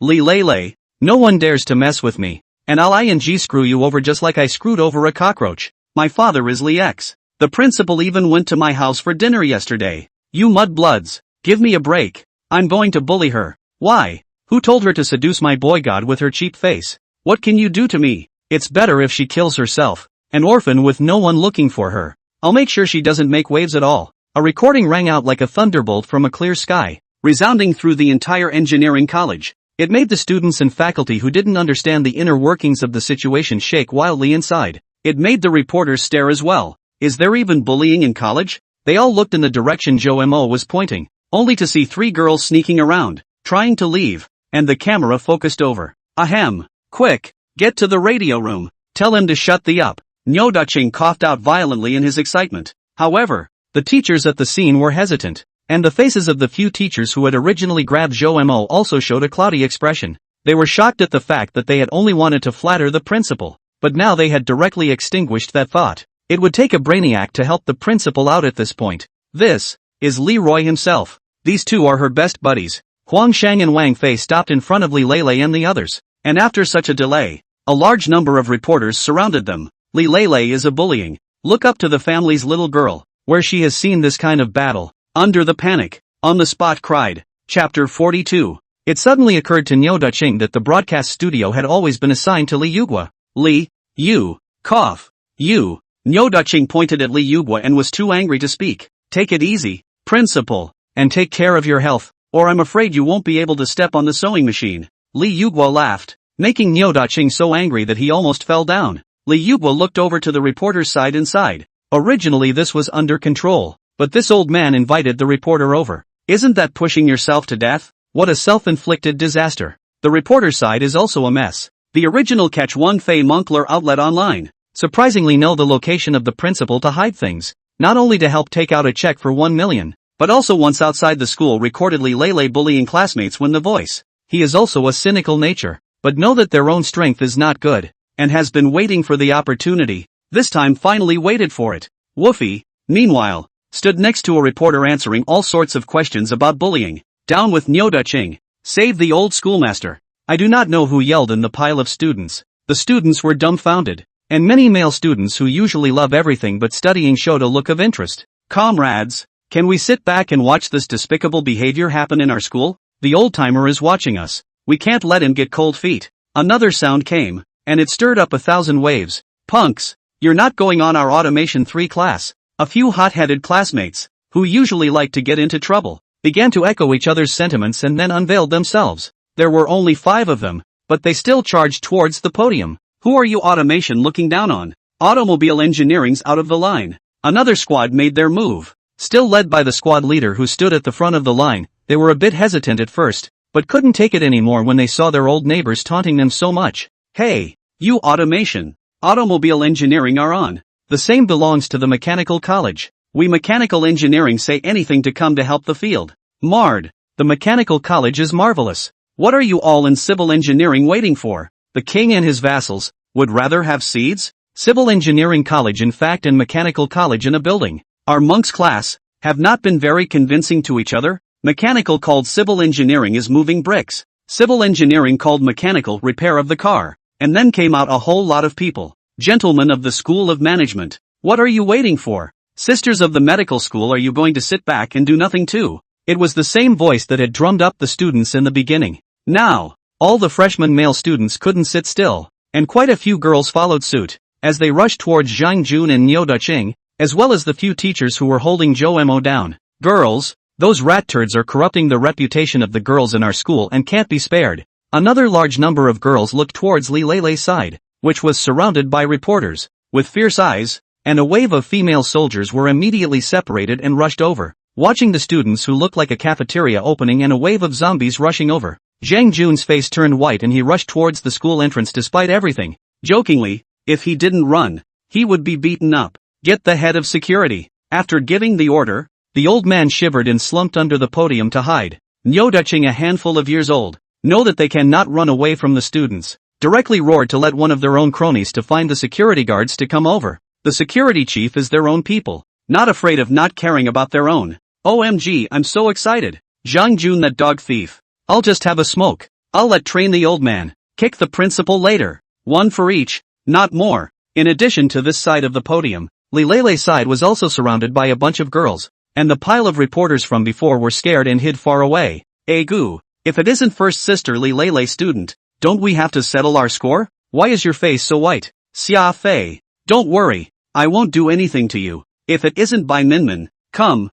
Li Lei, no one dares to mess with me, and I'll screw you over just like I screwed over a cockroach. My father is Li X. The principal even went to my house for dinner yesterday. You mudbloods, give me a break. I'm going to bully her. Why? Who told her to seduce my boy god with her cheap face? What can you do to me? It's better if she kills herself, an orphan with no one looking for her. I'll make sure she doesn't make waves at all. A recording rang out like a thunderbolt from a clear sky, resounding through the entire engineering college. It made the students and faculty who didn't understand the inner workings of the situation shake wildly inside. It made the reporters stare as well. Is there even bullying in college? They all looked in the direction Joe Mo was pointing, only to see 3 girls sneaking around, trying to leave, and the camera focused over. Ahem. Quick, get to the radio room. Tell him to shut the up. Nyo Daching coughed out violently in his excitement. However, the teachers at the scene were hesitant, and the faces of the few teachers who had originally grabbed Joe Mo also showed a cloudy expression. They were shocked at the fact that they had only wanted to flatter the principal, but now they had directly extinguished that thought. It would take a brainiac to help the principal out at this point. This is Leroy himself. These two are her best buddies. Huang Shang and Wang Fei stopped in front of Li Lei and the others, and after such a delay, a large number of reporters surrounded them. Li Lei is a bullying. Look up to the family's little girl, where she has seen this kind of battle. Under the panic, on the spot cried. Chapter 42. It suddenly occurred to Nyo Daching that the broadcast studio had always been assigned to Li Yugwa. Li, you, cough, you. Nyo Daching pointed at Li Yugwa and was too angry to speak. Take it easy, principal, and take care of your health, or I'm afraid you won't be able to step on the sewing machine. Li Yugwa laughed, making Nyo Daching so angry that he almost fell down. Li Yugwa looked over to the reporter's side and sighed. Originally this was under control, but this old man invited the reporter over. Isn't that pushing yourself to death? What a self-inflicted disaster. The reporter's side is also a mess. The original Catch One Fei Moncler outlet online surprisingly know the location of the principal to hide things, not only to help take out a check for 1 million, but also once outside the school recordedly Lele bullying classmates when the voice. He is also a cynical nature, but know that their own strength is not good, and has been waiting for the opportunity, this time finally waited for it. Woofy, meanwhile, stood next to a reporter answering all sorts of questions about bullying. Down with Nyoda-ching. Save the old schoolmaster. I do not know who yelled in the pile of students. The students were dumbfounded. And many male students who usually love everything but studying showed a look of interest. Comrades, can we sit back and watch this despicable behavior happen in our school? The old-timer is watching us. We can't let him get cold feet. Another sound came, and it stirred up 1,000 waves. Punks, you're not going on our Automation 3 class. A few hot-headed classmates, who usually like to get into trouble, began to echo each other's sentiments and then unveiled themselves. There were only 5 of them, but they still charged towards the podium. Who are you Automation looking down on? Automobile Engineering's out of the line. Another squad made their move. Still led by the squad leader who stood at the front of the line, they were a bit hesitant at first, but couldn't take it anymore when they saw their old neighbors taunting them so much. Hey, you Automation. Automobile Engineering are on. The same belongs to the Mechanical College. We Mechanical Engineering say anything to come to help the field. Mard. The Mechanical College is marvelous. What are you all in Civil Engineering waiting for? The king and his vassals would rather have seeds? Civil Engineering College in fact and Mechanical College in a building. Our monks class have not been very convincing to each other. Mechanical called Civil Engineering is moving bricks. Civil Engineering called Mechanical repair of the car. And then came out a whole lot of people. Gentlemen of the School of Management, what are you waiting for? Sisters of the medical school, are you going to sit back and do nothing too? It was the same voice that had drummed up the students in the beginning. Now, all the freshman male students couldn't sit still, and quite a few girls followed suit, as they rushed towards Zhang Jun and Nyoda-ching, as well as the few teachers who were holding Jo Mo down. Girls, those rat turds are corrupting the reputation of the girls in our school and can't be spared. Another large number of girls looked towards Li Leilei's side, which was surrounded by reporters, with fierce eyes, and a wave of female soldiers were immediately separated and rushed over, watching the students who looked like a cafeteria opening and a wave of zombies rushing over. Zhang Jun's face turned white and he rushed towards the school entrance despite everything. Jokingly, if he didn't run, he would be beaten up. Get the head of security. After giving the order, the old man shivered and slumped under the podium to hide. Nyoda-ching, a handful of years old, know that they cannot run away from the students, directly roared to let one of their own cronies to find the security guards to come over. The security chief is their own people, not afraid of not caring about their own. OMG, I'm so excited. Zhang Jun, that dog thief. I'll just have a smoke. I'll train the old man. Kick the principal later. One for each, not more. In addition to this side of the podium, Li Leilei's side was also surrounded by a bunch of girls, and the pile of reporters from before were scared and hid far away. Gu, if it isn't first sister Li Leilei student, don't we have to settle our score? Why is your face so white? Xia Fei. Don't worry, I won't do anything to you. If it isn't by Minmin, come,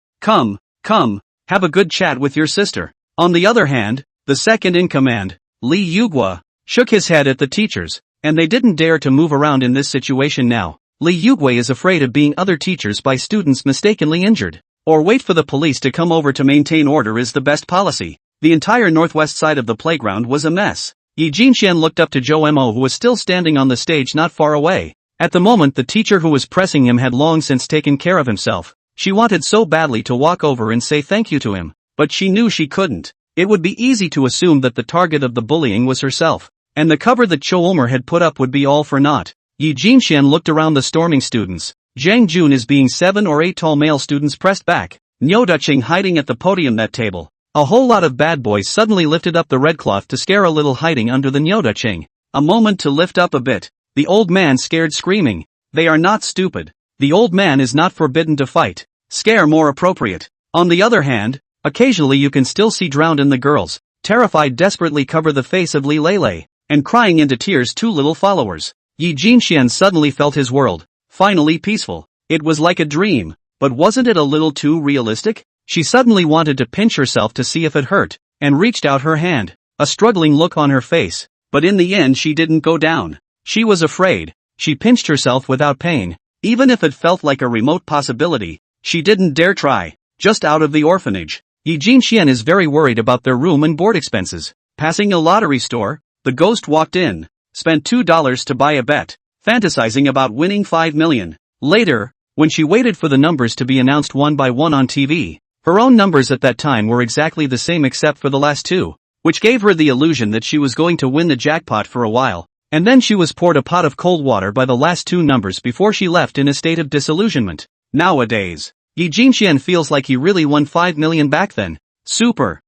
have a good chat with your sister. On the other hand, the second in command, Li Yugua, shook his head at the teachers, and they didn't dare to move around in this situation now. Li Yugua is afraid of being other teachers by students mistakenly injured, or wait for the police to come over to maintain order is the best policy. The entire northwest side of the playground was a mess. Yi Jinxian looked up to Jo Mo, who was still standing on the stage not far away. At the moment the teacher who was pressing him had long since taken care of himself. She wanted so badly to walk over and say thank you to him, but she knew she couldn't. It would be easy to assume that the target of the bullying was herself, and the cover that Cho Ulmer had put up would be all for naught. Yi Jinxian looked around the storming students. Zhang Jun is being 7 or 8 tall male students pressed back. Nyoda-ching hiding at the podium that table. A whole lot of bad boys suddenly lifted up the red cloth to scare a little hiding under the Nyoda-ching. A moment to lift up a bit. The old man scared screaming. They are not stupid. The old man is not forbidden to fight. Scare more appropriate. On the other hand, occasionally you can still see drowned in the girls, terrified desperately cover the face of Li Leilei, and crying into tears 2 little followers. Yi Jinxian suddenly felt his world, finally peaceful. It was like a dream, but wasn't it a little too realistic? She suddenly wanted to pinch herself to see if it hurt, and reached out her hand, a struggling look on her face, but in the end she didn't go down. She was afraid. She pinched herself without pain, even if it felt like a remote possibility. She didn't dare try. Just out of the orphanage, Yi Jinxian is very worried about their room and board expenses. Passing a lottery store, the ghost walked in, spent $2 to buy a bet, fantasizing about winning 5 million. Later, when she waited for the numbers to be announced one by one on TV, her own numbers at that time were exactly the same except for the last 2, which gave her the illusion that she was going to win the jackpot for a while, and then she was poured a pot of cold water by the last 2 numbers before she left in a state of disillusionment. Nowadays, Yi Jinxian feels like he really won 5 million back then. Super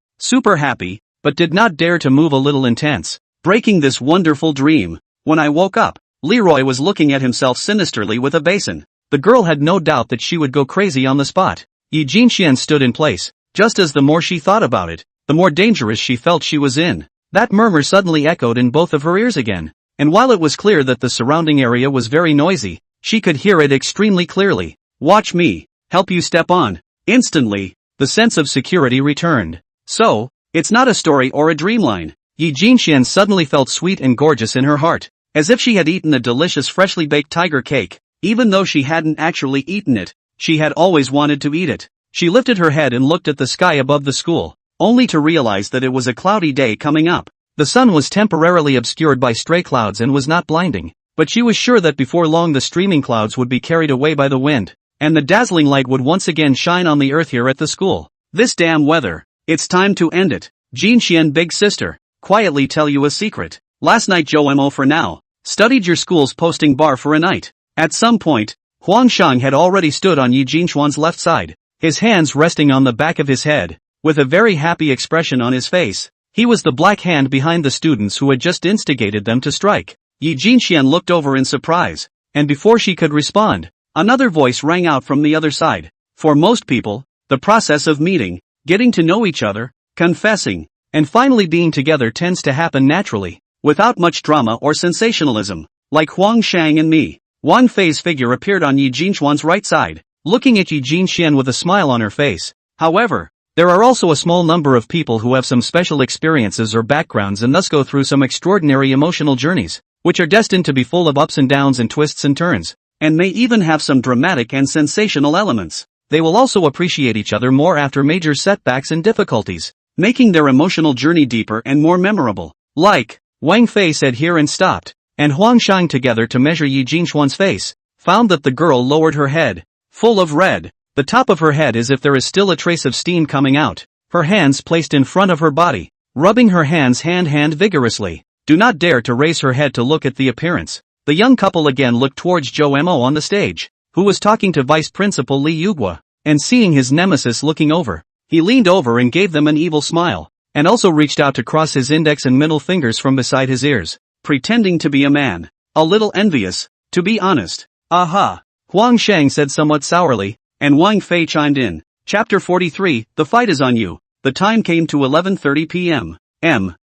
happy, but did not dare to move a little intense, breaking this wonderful dream. When I woke up, Leroy was looking at himself sinisterly with a basin. The girl had no doubt that she would go crazy on the spot. Yi Jinxian stood in place, just as the more she thought about it, the more dangerous she felt she was in. That murmur suddenly echoed in both of her ears again, and while it was clear that the surrounding area was very noisy, she could hear it extremely clearly. Watch me help you step on. Instantly, the sense of security returned. So, it's not a story or a dreamline. Yi Jinxian suddenly felt sweet and gorgeous in her heart, as if she had eaten a delicious freshly baked tiger cake. Even though she hadn't actually eaten it, she had always wanted to eat it. She lifted her head and looked at the sky above the school, only to realize that it was a cloudy day coming up. The sun was temporarily obscured by stray clouds and was not blinding, but she was sure that before long the streaming clouds would be carried away by the wind, and the dazzling light would once again shine on the earth here at the school. This damn weather. It's time to end it. Jinxian big sister, quietly tell you a secret. Last night Jomo for now, studied your school's posting bar for a night. At some point, Huang Shang had already stood on Yi Jinxuan's left side, his hands resting on the back of his head, with a very happy expression on his face. He was the black hand behind the students who had just instigated them to strike. Yi Jinxian looked over in surprise, and before she could respond, another voice rang out from the other side. For most people, the process of meeting, getting to know each other, confessing, and finally being together tends to happen naturally, without much drama or sensationalism. Like Huang Shang and me. Wang Fei's figure appeared on Yi Jinxuan's right side, looking at Yi Jinxian with a smile on her face. However, there are also a small number of people who have some special experiences or backgrounds and thus go through some extraordinary emotional journeys, which are destined to be full of ups and downs and twists and turns, and may even have some dramatic and sensational elements. They will also appreciate each other more after major setbacks and difficulties, making their emotional journey deeper and more memorable. Like, Wang Fei said here and stopped, and Huang Shang together to measure Yi Jinxuan's face, found that the girl lowered her head, full of red, the top of her head as if there is still a trace of steam coming out, her hands placed in front of her body, rubbing her hands hand vigorously. Do not dare to raise her head to look at the appearance. The young couple again looked towards Zhou Mo on the stage, who was talking to Vice Principal Li Yugua, and seeing his nemesis looking over, he leaned over and gave them an evil smile, and also reached out to cross his index and middle fingers from beside his ears, pretending to be a man. A little envious, to be honest. Aha! Huang Shang said somewhat sourly, and Wang Fei chimed in. Chapter 43, the fight is on you. The time came to 11:30 p.m.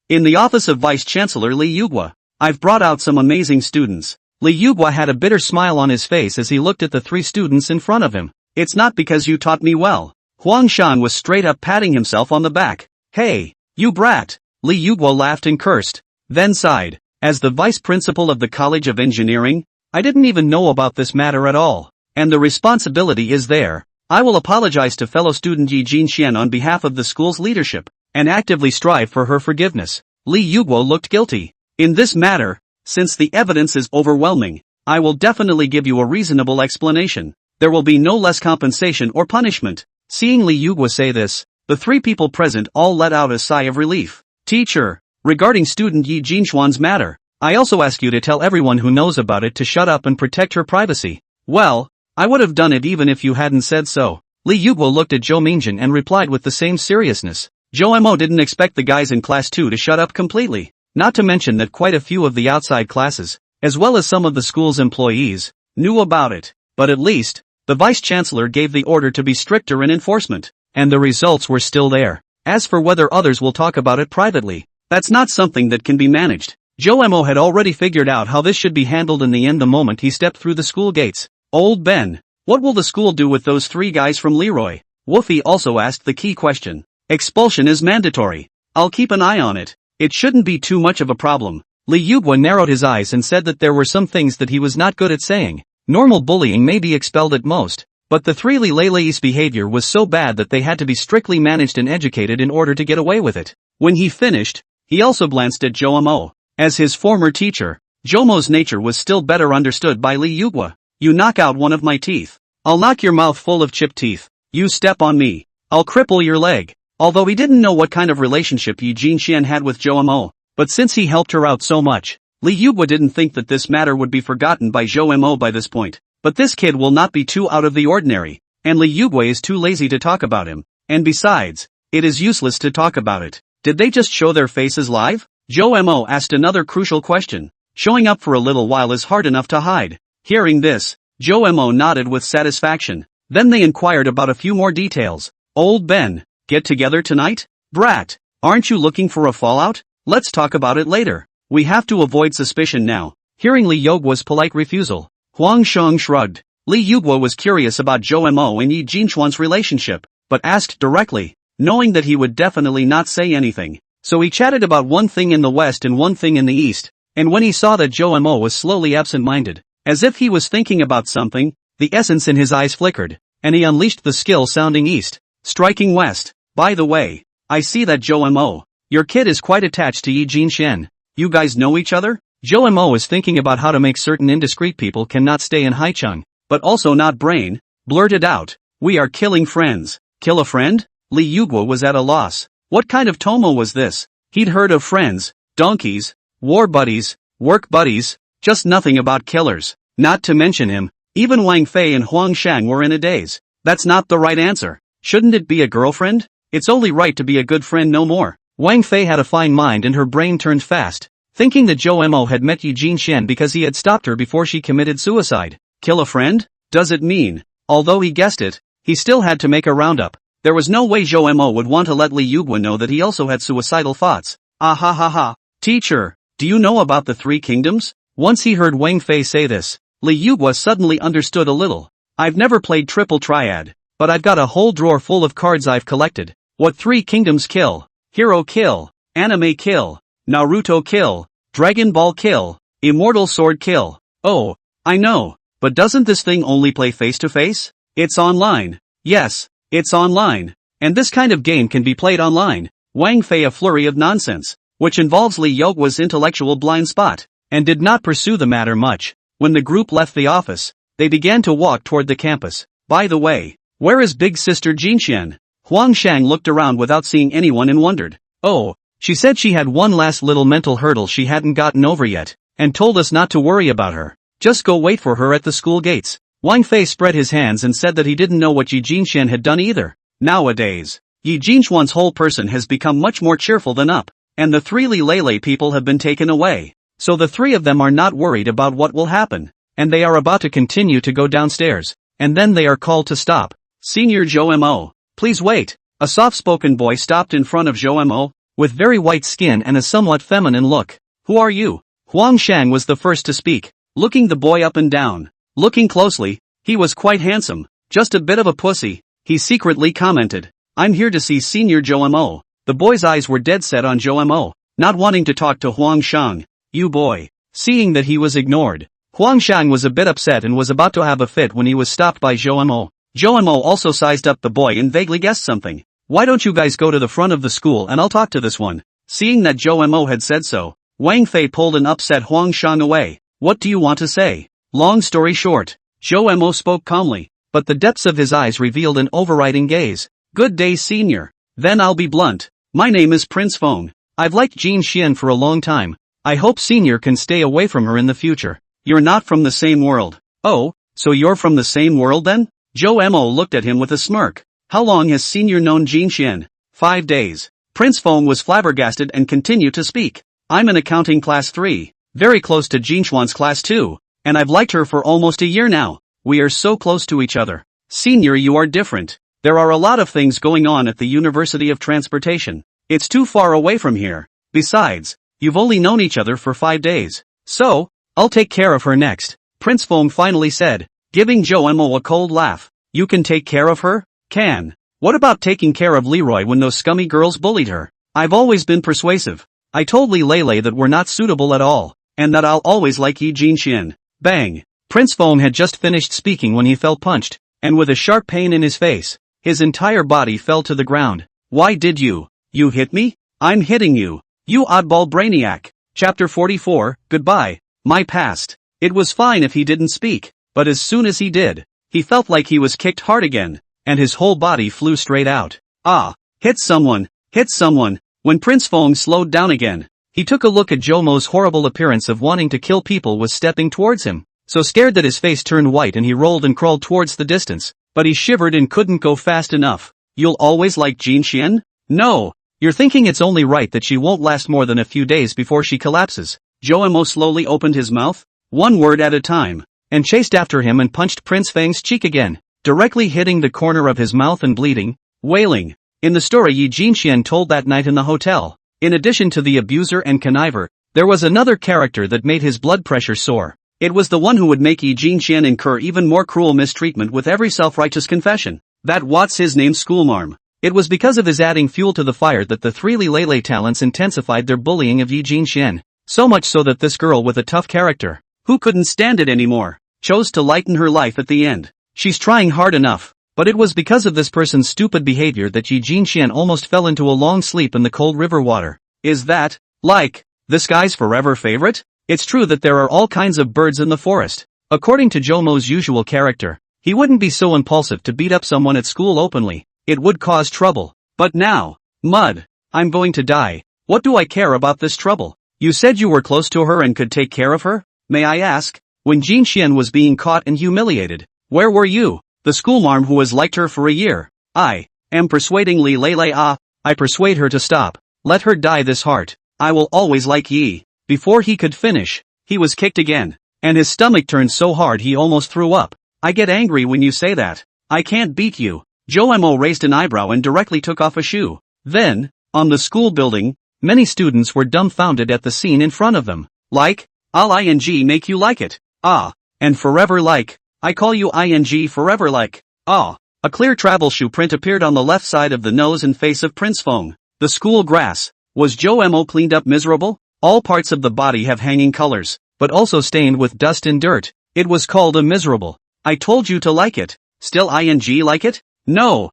In the office of Vice Chancellor Li Yugua. I've brought out some amazing students. Li Yugua had a bitter smile on his face as he looked at the three students in front of him. It's not because you taught me well. Huang Shan was straight up patting himself on the back. Hey, you brat! Li Yugua laughed and cursed, then sighed. As the vice principal of the College of Engineering, I didn't even know about this matter at all. And the responsibility is there. I will apologize to fellow student Yi Jinxian on behalf of the school's leadership, and actively strive for her forgiveness. Li Yugua looked guilty. In this matter, since the evidence is overwhelming, I will definitely give you a reasonable explanation. There will be no less compensation or punishment. Seeing Li Yugua say this, the three people present all let out a sigh of relief. Teacher, regarding student Yi Jinxuan's matter, I also ask you to tell everyone who knows about it to shut up and protect her privacy. Well, I would have done it even if you hadn't said so. Li Yugua looked at Zhou Mingjin and replied with the same seriousness. Zhou Mo didn't expect the guys in class 2 to shut up completely. Not to mention that quite a few of the outside classes, as well as some of the school's employees, knew about it. But at least, the vice-chancellor gave the order to be stricter in enforcement, and the results were still there. As for whether others will talk about it privately, that's not something that can be managed. Zhou Mo had already figured out how this should be handled in the end the moment he stepped through the school gates. Old Ben, what will the school do with those three guys from Leroy? Woofy also asked the key question. Expulsion is mandatory. I'll keep an eye on it. It shouldn't be too much of a problem. Li Yugua narrowed his eyes and said that there were some things that he was not good at saying. Normal bullying may be expelled at most, but the three Li Lei's behavior was so bad that they had to be strictly managed and educated in order to get away with it. When he finished, he also glanced at Zhou Mo. As his former teacher, Zhou Mo's nature was still better understood by Li Yugua. You knock out one of my teeth, I'll knock your mouth full of chipped teeth. You step on me, I'll cripple your leg. Although he didn't know what kind of relationship Yi Jinxian had with Zhou Mo, but since he helped her out so much, Li Yugua didn't think that this matter would be forgotten by Zhou Mo by this point. But this kid will not be too out of the ordinary, and Li Yugui is too lazy to talk about him, and besides, it is useless to talk about it. Did they just show their faces live? Joe Mo asked another crucial question. Showing up for a little while is hard enough to hide. Hearing this, Joe Mo nodded with satisfaction. Then they inquired about a few more details. Old Ben, get together tonight? Brat, aren't you looking for a fallout? Let's talk about it later. We have to avoid suspicion now. Hearing Li Yuguo's polite refusal, Huang Sheng shrugged. Li Yuguo was curious about Joe Mo and Yi Jinchuan's relationship, but asked directly, knowing that he would definitely not say anything. So he chatted about one thing in the west and one thing in the east, and when he saw that Joe Mo was slowly absent-minded, as if he was thinking about something, the essence in his eyes flickered, and he unleashed the skill sounding east, striking west. By the way, I see that Joe Mo, your kid is quite attached to Yi Jinshen. You guys know each other? Joe Mo is thinking about how to make certain indiscreet people cannot stay in Haicheng, but also not brain, blurted out, we are killing friends. Kill a friend? Li Yuguo was at a loss. What kind of Tomo was this? He'd heard of friends, donkeys, war buddies, work buddies, just nothing about killers. Not to mention him, even Wang Fei and Huang Shang were in a daze. That's not the right answer. Shouldn't it be a girlfriend? It's only right to be a good friend no more. Wang Fei had a fine mind and her brain turned fast, thinking that Joe Mo had met Yi Jinshen because he had stopped her before she committed suicide. Kill a friend? Does it mean? Although he guessed it, he still had to make a roundup. There was no way Joe Mo would want to let Li Yuguo know that he also had suicidal thoughts. Ah ha ha ha. Teacher, do you know about the three kingdoms? Once he heard Wang Fei say this, Li Yuguo suddenly understood a little. I've never played Triple Triad, but I've got a whole drawer full of cards I've collected. What three kingdoms kill? Hero kill, anime kill, Naruto kill, Dragon Ball kill, Immortal Sword kill. Oh, I know, but doesn't this thing only play face to face? It's online. Yes, it's online. And this kind of game can be played online. Wang Fei a flurry of nonsense, which involves Li Yuguo's intellectual blind spot, and did not pursue the matter much. When the group left the office, they began to walk toward the campus. By the way, where is big sister Jinshen? Huang Shang looked around without seeing anyone and wondered. Oh, she said she had one last little mental hurdle she hadn't gotten over yet, and told us not to worry about her. Just go wait for her at the school gates. Wang Fei spread his hands and said that he didn't know what Yi Jinshen had done either. Nowadays, Yi Jinshuan's whole person has become much more cheerful than up, and the three Li Lele people have been taken away. So the three of them are not worried about what will happen, and they are about to continue to go downstairs, and then they are called to stop. Senior Joe Mo, please wait. A soft-spoken boy stopped in front of Joe Mo, with very white skin and a somewhat feminine look. Who are you? Huang Shang was the first to speak, looking the boy up and down. Looking closely, he was quite handsome, just a bit of a pussy, he secretly commented. I'm here to see Senior Joe Mo. The boy's eyes were dead set on Joe Mo, not wanting to talk to Huang Shang. You boy. Seeing that he was ignored, Huang Shang was a bit upset and was about to have a fit when he was stopped by Joe Mo. Joe Mo also sized up the boy and vaguely guessed something. Why don't you guys go to the front of the school and I'll talk to this one? Seeing that Joe Mo had said so, Wang Fei pulled an upset Huang Shang away. What do you want to say? Long story short, Joe Mo spoke calmly, but the depths of his eyes revealed an overriding gaze. Good day, senior. Then I'll be blunt. My name is Prince Feng. I've liked Jin Xian for a long time. I hope senior can stay away from her in the future. You're not from the same world. Oh, so you're from the same world then? Joe Mo looked at him with a smirk. How long has senior known Jin Xian? 5 days. Prince Feng was flabbergasted and continued to speak. I'm in accounting class 3, very close to Jin Xuan's class 2, and I've liked her for almost a year now. We are so close to each other. Senior, you are different. There are a lot of things going on at the University of Transportation. It's too far away from here. Besides, you've only known each other for 5 days. So, I'll take care of her next. Prince Feng finally said, giving Joe Mo a cold laugh. You can take care of her? Can. What about taking care of Leroy when those scummy girls bullied her? I've always been persuasive. I told Li Lele that we're not suitable at all, and that I'll always like Yi Jinshin. Bang! Prince Feng had just finished speaking when he felt punched, and with a sharp pain in his face, his entire body fell to the ground. Why did you? You hit me? I'm hitting you. You oddball brainiac. Chapter 44, Goodbye, my past. It was fine if he didn't speak, but as soon as he did, he felt like he was kicked hard again, and his whole body flew straight out. Ah, hit someone, hit someone. When Prince Feng slowed down again, he took a look at Joe Mo's horrible appearance of wanting to kill people was stepping towards him. so scared that his face turned white and he rolled and crawled towards the distance, but he shivered and couldn't go fast enough. You'll always like Jin Xian? No. You're thinking it's only right that she won't last more than a few days before she collapses. Joemo slowly opened his mouth, one word at a time, and chased after him and punched Prince Fang's cheek again, directly hitting the corner of his mouth and bleeding, wailing. In the story Yi Jinxian told that night in the hotel, in addition to the abuser and conniver, there was another character that made his blood pressure soar. It was the one who would make Yi Jinxian incur even more cruel mistreatment with every self-righteous confession. That what's his name schoolmarm. It was because of his adding fuel to the fire that the three Li Lei talents intensified their bullying of Yi Jinxian. So much so that this girl with a tough character, who couldn't stand it anymore, chose to lighten her life at the end. She's trying hard enough, but it was because of this person's stupid behavior that Yi Jinxian almost fell into a long sleep in the cold river water. Is that, like, this guy's forever favorite? It's true that there are all kinds of birds in the forest. According to Jomo's usual character, he wouldn't be so impulsive to beat up someone at school openly. It would cause trouble. But now, Mud, I'm going to die. What do I care about this trouble? You said you were close to her and could take care of her? May I ask, when Jin Xian was being caught and humiliated, where were you? The schoolmarm who has liked her for a year. I am persuading Li Lei. I persuade her to stop. Let her die this heart. I will always like Yi. Before he could finish, he was kicked again, and his stomach turned so hard he almost threw up. I get angry when you say that. I can't beat you. Joemo raised an eyebrow and directly took off a shoe. Then, on the school building, many students were dumbfounded at the scene in front of them. Like, I'll ing make you like it. And forever like. I call you ing forever like. A clear travel shoe print appeared on the left side of the nose and face of Prince Feng. The school grass. Was Joemo cleaned up miserable? All parts of the body have hanging colors, but also stained with dust and dirt. It was called a miserable. I told you to like it. Still ing like it? No,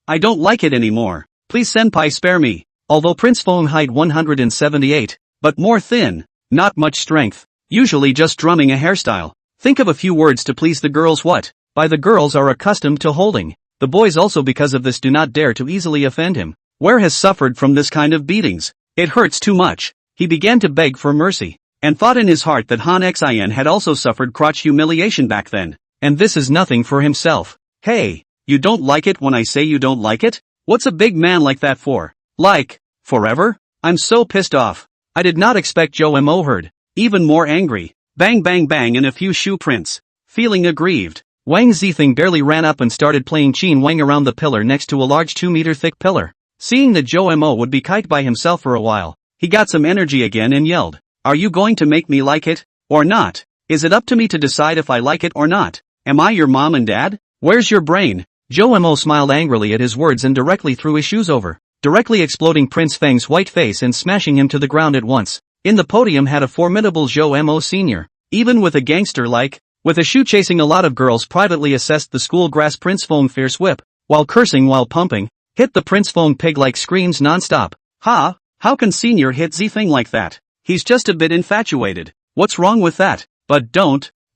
I don't like it anymore. Please senpai spare me. Although Prince Feng height 178, but more thin, not much strength, usually just drumming a hairstyle. Think of a few words to please the girls. What? By the girls are accustomed to holding. The boys also because of this do not dare to easily offend him. Where has suffered from this kind of beatings? It hurts too much. He began to beg for mercy, and thought in his heart that Han Xin had also suffered crotch humiliation back then, and this is nothing for himself. Hey, you don't like it when I say you don't like it? What's a big man like that for? Like, forever? I'm so pissed off. I did not expect Joemo heard. Even more angry. Bang bang bang and a few shoe prints. Feeling aggrieved, Wang Zithing barely ran up and started playing Qin Wang around the pillar next to a large 2-meter thick pillar. Seeing that Joemo would be kite by himself for a while, he got some energy again and yelled, "Are you going to make me like it? Or not? Is it up to me to decide if I like it or not? Am I your mom and dad? Where's your brain?" Joemo smiled angrily at his words and directly threw his shoes over, directly exploding Prince Feng's white face and smashing him to the ground at once. In the podium had a formidable Joemo Sr. Even with a gangster like, with a shoe chasing a lot of girls privately assessed the school grass Prince Feng fierce whip, while cursing while pumping, hit the Prince Feng pig-like screams non-stop. How can Senior hit Zithing like that? He's just a bit infatuated. What's wrong with that? But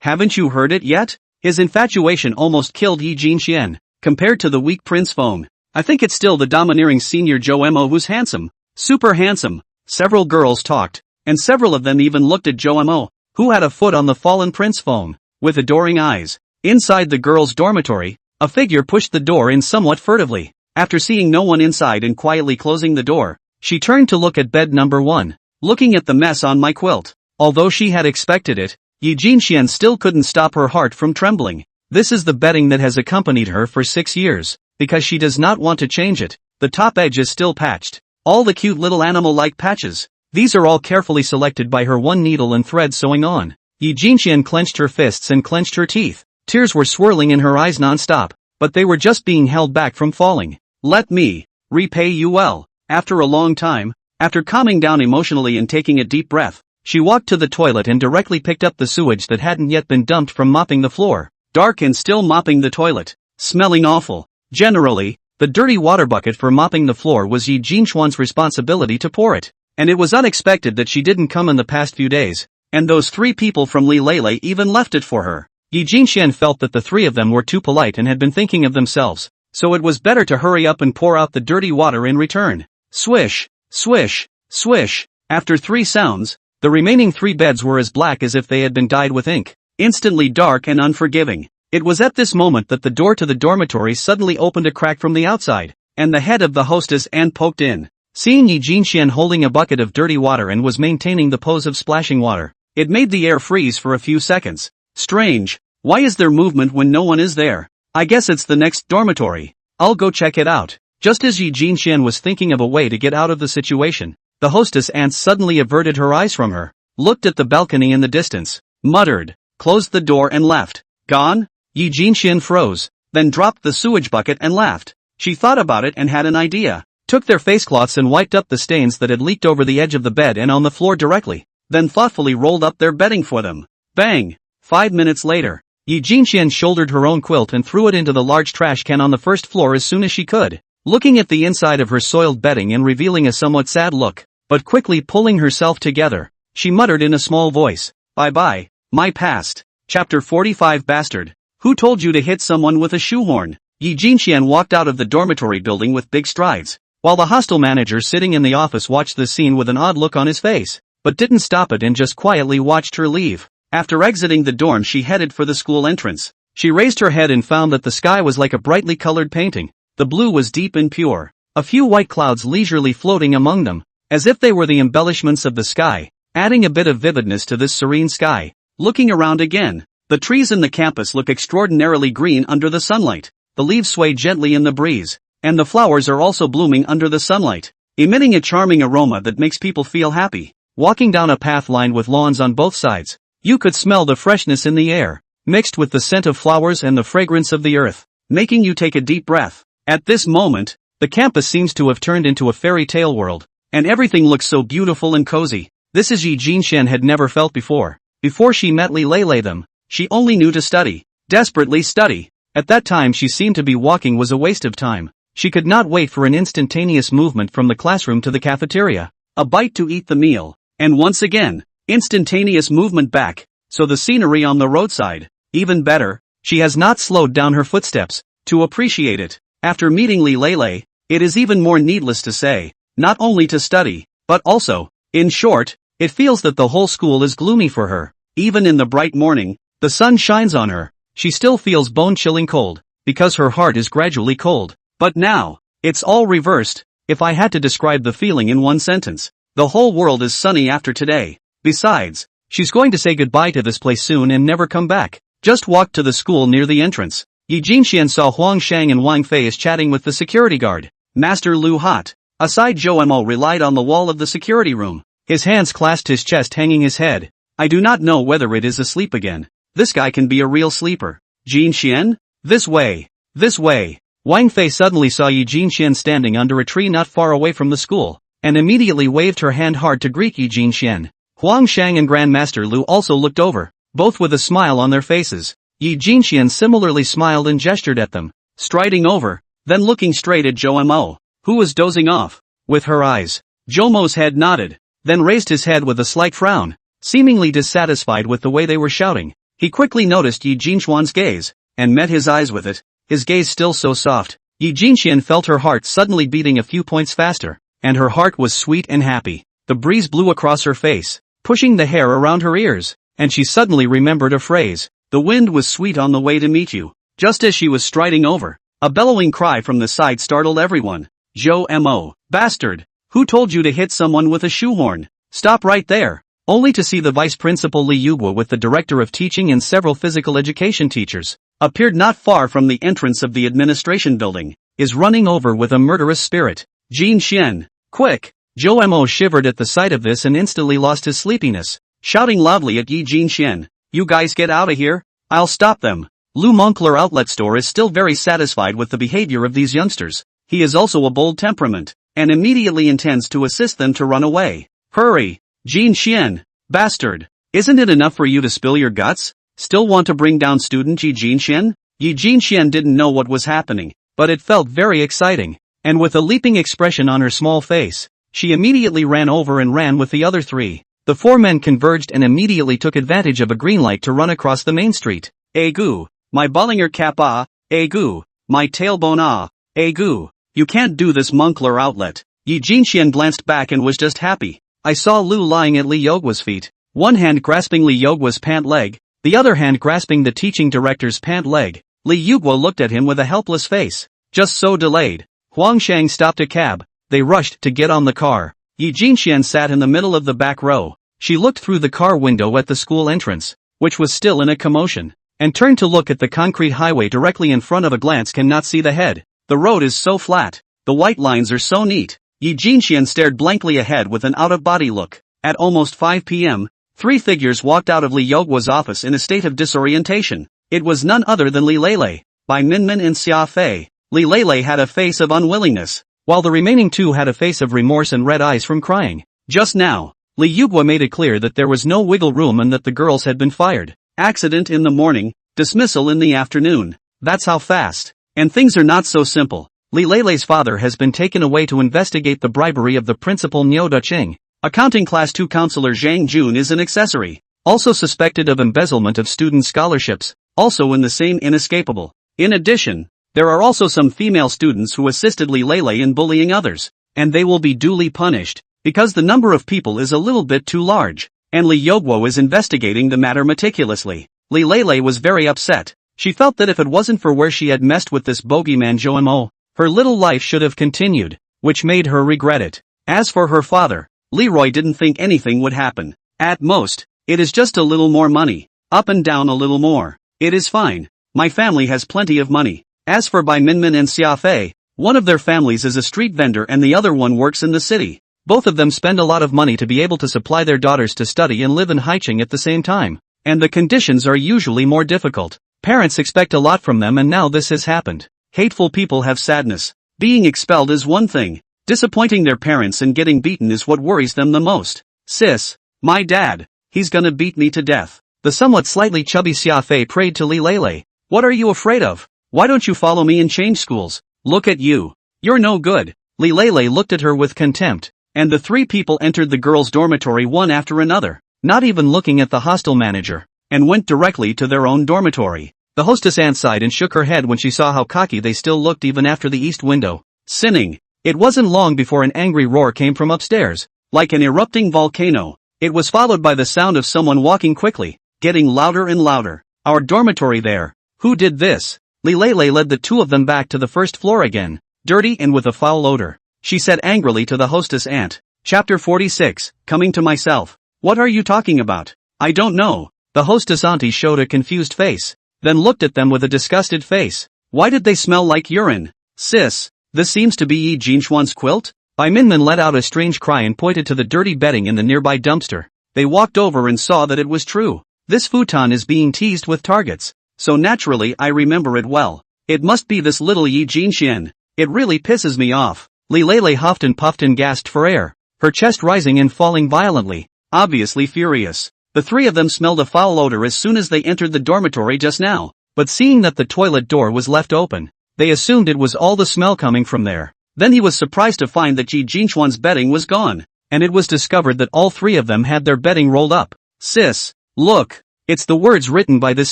haven't you heard it yet? His infatuation almost killed Yi Jinxian. Compared to the weak Prince Feng, I think it's still the domineering Senior Joemo who's handsome. Super handsome. Several girls talked, and several of them even looked at Joemo, who had a foot on the fallen Prince Feng, with adoring eyes. Inside the girls' dormitory, a figure pushed the door in somewhat furtively. After seeing no one inside and quietly closing the door, she turned to look at bed number 1, looking at the mess on my quilt. Although she had expected it, Yi Jinxian still couldn't stop her heart from trembling. This is the bedding that has accompanied her for 6 years, because she does not want to change it. The top edge is still patched. All the cute little animal-like patches. These are all carefully selected by her one needle and thread sewing on. Yi Jinxian clenched her fists and clenched her teeth. Tears were swirling in her eyes non-stop, but they were just being held back from falling. Let me repay you well. After a long time, after calming down emotionally and taking a deep breath, she walked to the toilet and directly picked up the sewage that hadn't yet been dumped from mopping the floor. Dark and still mopping the toilet. Smelling awful. Generally, the dirty water bucket for mopping the floor was Yi Jinxuan's responsibility to pour it. And it was unexpected that she didn't come in the past few days, and those 3 people from Li Lei even left it for her. Yi Jinxian felt that the 3 of them were too polite and had been thinking of themselves, so it was better to hurry up and pour out the dirty water in return. Swish, swish, swish. After 3 sounds, the remaining 3 beds were as black as if they had been dyed with ink. instantly dark and unforgiving. It was at this moment that the door to the dormitory suddenly opened a crack from the outside, and the head of the hostess Anne poked in. Seeing Yi Jinxian holding a bucket of dirty water and was maintaining the pose of splashing water, it made the air freeze for a few seconds. Strange, why is there movement when no one is there? I guess it's the next dormitory. I'll go check it out. Just as Yi Jinxian was thinking of a way to get out of the situation, the hostess Ant suddenly averted her eyes from her, looked at the balcony in the distance, muttered, closed the door and left. Gone? Yi Jinxian froze, then dropped the sewage bucket and laughed. She thought about it and had an idea. Took their facecloths and wiped up the stains that had leaked over the edge of the bed and on the floor directly, then thoughtfully rolled up their bedding for them. Bang! 5 minutes later, Yi Jinxian shouldered her own quilt and threw it into the large trash can on the first floor as soon as she could, looking at the inside of her soiled bedding and revealing a somewhat sad look, but quickly pulling herself together, she muttered in a small voice, "Bye-bye, my past." Chapter 45 Bastard. Who told you to hit someone with a shoehorn? Yi Jinxian walked out of the dormitory building with big strides, while the hostel manager sitting in the office watched the scene with an odd look on his face, but didn't stop it and just quietly watched her leave. After exiting the dorm, she headed for the school entrance. She raised her head and found that the sky was like a brightly colored painting. The blue was deep and pure, a few white clouds leisurely floating among them, as if they were the embellishments of the sky, adding a bit of vividness to this serene sky. Looking around again, the trees in the campus look extraordinarily green under the sunlight. The leaves sway gently in the breeze, and the flowers are also blooming under the sunlight, emitting a charming aroma that makes people feel happy. Walking down a path lined with lawns on both sides, you could smell the freshness in the air, mixed with the scent of flowers and the fragrance of the earth, making you take a deep breath. At this moment, the campus seems to have turned into a fairy tale world, and everything looks so beautiful and cozy. This is Yi Jinxian had never felt before. Before she met Li Lei them, she only knew to study, desperately study. At that time she seemed to be walking was a waste of time. She could not wait for an instantaneous movement from the classroom to the cafeteria, a bite to eat the meal, and once again, instantaneous movement back, so the scenery on the roadside, even better, she has not slowed down her footsteps, to appreciate it. After meeting Li Lei, it is even more needless to say, not only to study, but also, in short, it feels that the whole school is gloomy for her. Even in the bright morning, the sun shines on her, she still feels bone-chilling cold, because her heart is gradually cold. But now, it's all reversed. If I had to describe the feeling in one sentence, the whole world is sunny after today. Besides, she's going to say goodbye to this place soon and never come back. Just walked to the school near the entrance. Yi Jinxian saw Huang Shang and Wang Fei is chatting with the security guard, Master Lu Hot. Aside, Zhou Mo relied on the wall of the security room. His hands clasped his chest, hanging his head. I do not know whether it is asleep again. This guy can be a real sleeper. Jinxian? This way. This way. Wang Fei suddenly saw Yi Jinxian standing under a tree not far away from the school, and immediately waved her hand hard to greet Yi Jinxian. Huang Shang and Grandmaster Lu also looked over, both with a smile on their faces. Yi Jinxian similarly smiled and gestured at them, striding over, then looking straight at Zhou Mo, who was dozing off. With her eyes, Zhou Mo's head nodded, then raised his head with a slight frown, seemingly dissatisfied with the way they were shouting. He quickly noticed Yi Jinxian's gaze, and met his eyes with it, his gaze still so soft. Yi Jinxian felt her heart suddenly beating a few points faster, and her heart was sweet and happy. The breeze blew across her face, pushing the hair around her ears, and she suddenly remembered a phrase. The wind was sweet on the way to meet you. Just as she was striding over, a bellowing cry from the side startled everyone. Zhou Mo, bastard! Who told you to hit someone with a shoehorn? Stop right there! Only to see the vice principal Li Yugua with the director of teaching and several physical education teachers, appeared not far from the entrance of the administration building, is running over with a murderous spirit. Jinxian, quick! Zhou Mo shivered at the sight of this and instantly lost his sleepiness, shouting loudly at Yi Jinxian. You guys get out of here, I'll stop them. Lu Moncler outlet store is still very satisfied with the behavior of these youngsters. He is also a bold temperament, and immediately intends to assist them to run away. Hurry, Jinxian, bastard, isn't it enough for you to spill your guts? Still want to bring down student Yi Jinxian? Yi Jinxian didn't know what was happening, but it felt very exciting, and with a leaping expression on her small face, she immediately ran over and ran with the other three. The four men converged and immediately took advantage of a green light to run across the main street. Agu, my manhwarecap ah, agu, my tailbone ah, agu. You can't do this, Moncler outlet. Yi Jinxian glanced back and was just happy. I saw Lu lying at Li Yogua's feet, one hand grasping Li Yogua's pant leg, the other hand grasping the teaching director's pant leg. Li Yuguo looked at him with a helpless face. Just so delayed. Huang Shang stopped a cab. They rushed to get on the car. Yi Jinxian sat in the middle of the back row. She looked through the car window at the school entrance, which was still in a commotion, and turned to look at the concrete highway directly in front of. A glance cannot see the head. The road is so flat. The white lines are so neat. Yi Jinxian stared blankly ahead with an out-of-body look. At almost 5 p.m., 3 figures walked out of Li Yuguo's office in a state of disorientation. It was none other than Li Lele, Bai Minmin and Xia Fei. Li Lele had a face of unwillingness, while the remaining 2 had a face of remorse and red eyes from crying. Just now, Li Yuguo made it clear that there was no wiggle room and that the girls had been fired. Accident in the morning, dismissal in the afternoon. That's how fast. And things are not so simple. Li Lele's father has been taken away to investigate the bribery of the principal Niu Duqing. Accounting Class 2 counselor Zhang Jun is an accessory, also suspected of embezzlement of student scholarships, also in the same inescapable. In addition, there are also some female students who assisted Li Lele in bullying others, and they will be duly punished, because the number of people is a little bit too large, and Li Yuguo is investigating the matter meticulously. Li Lele was very upset. She felt that if it wasn't for where she had messed with this bogeyman Zhou, her little life should have continued, which made her regret it. As for her father, Leroy didn't think anything would happen. At most, it is just a little more money, up and down a little more. It is fine. My family has plenty of money. As for Bai Minmin and Xia Fei, one of their families is a street vendor and the other one works in the city. Both of them spend a lot of money to be able to supply their daughters to study and live in Haicheng at the same time. And the conditions are usually more difficult. Parents expect a lot from them and now this has happened. Hateful people have sadness. Being expelled is one thing. Disappointing their parents and getting beaten is what worries them the most. Sis, my dad, he's gonna beat me to death. The somewhat slightly chubby Xia Fei prayed to Li Lele. What are you afraid of? Why don't you follow me and change schools? Look at you. You're no good. Li Lele looked at her with contempt. And the 3 people entered the girls' dormitory one after another, not even looking at the hostel manager, and went directly to their own dormitory. The hostess aunt sighed and shook her head when she saw how cocky they still looked even after the east window. Sinning. It wasn't long before an angry roar came from upstairs, like an erupting volcano. It was followed by the sound of someone walking quickly, getting louder and louder. Our dormitory there. Who did this? Li Lele led the 2 of them back to the first floor again, dirty and with a foul odor. She said angrily to the hostess aunt. Chapter 46, Coming to Myself. What are you talking about? I don't know. The hostess auntie showed a confused face, then looked at them with a disgusted face. Why did they smell like urine? Sis, this seems to be Yi Jinxuan's quilt? Bai Minmin let out a strange cry and pointed to the dirty bedding in the nearby dumpster. They walked over and saw that it was true. This futon is being teased with targets, so naturally I remember it well. It must be this little Yi Jinxian. It really pisses me off. Li Lele huffed and puffed and gasped for air, her chest rising and falling violently, obviously furious. The 3 of them smelled a foul odor as soon as they entered the dormitory just now, but seeing that the toilet door was left open, they assumed it was all the smell coming from there. Then he was surprised to find that Yi Jinxuan's bedding was gone, and it was discovered that all 3 of them had their bedding rolled up. Sis, look, it's the words written by this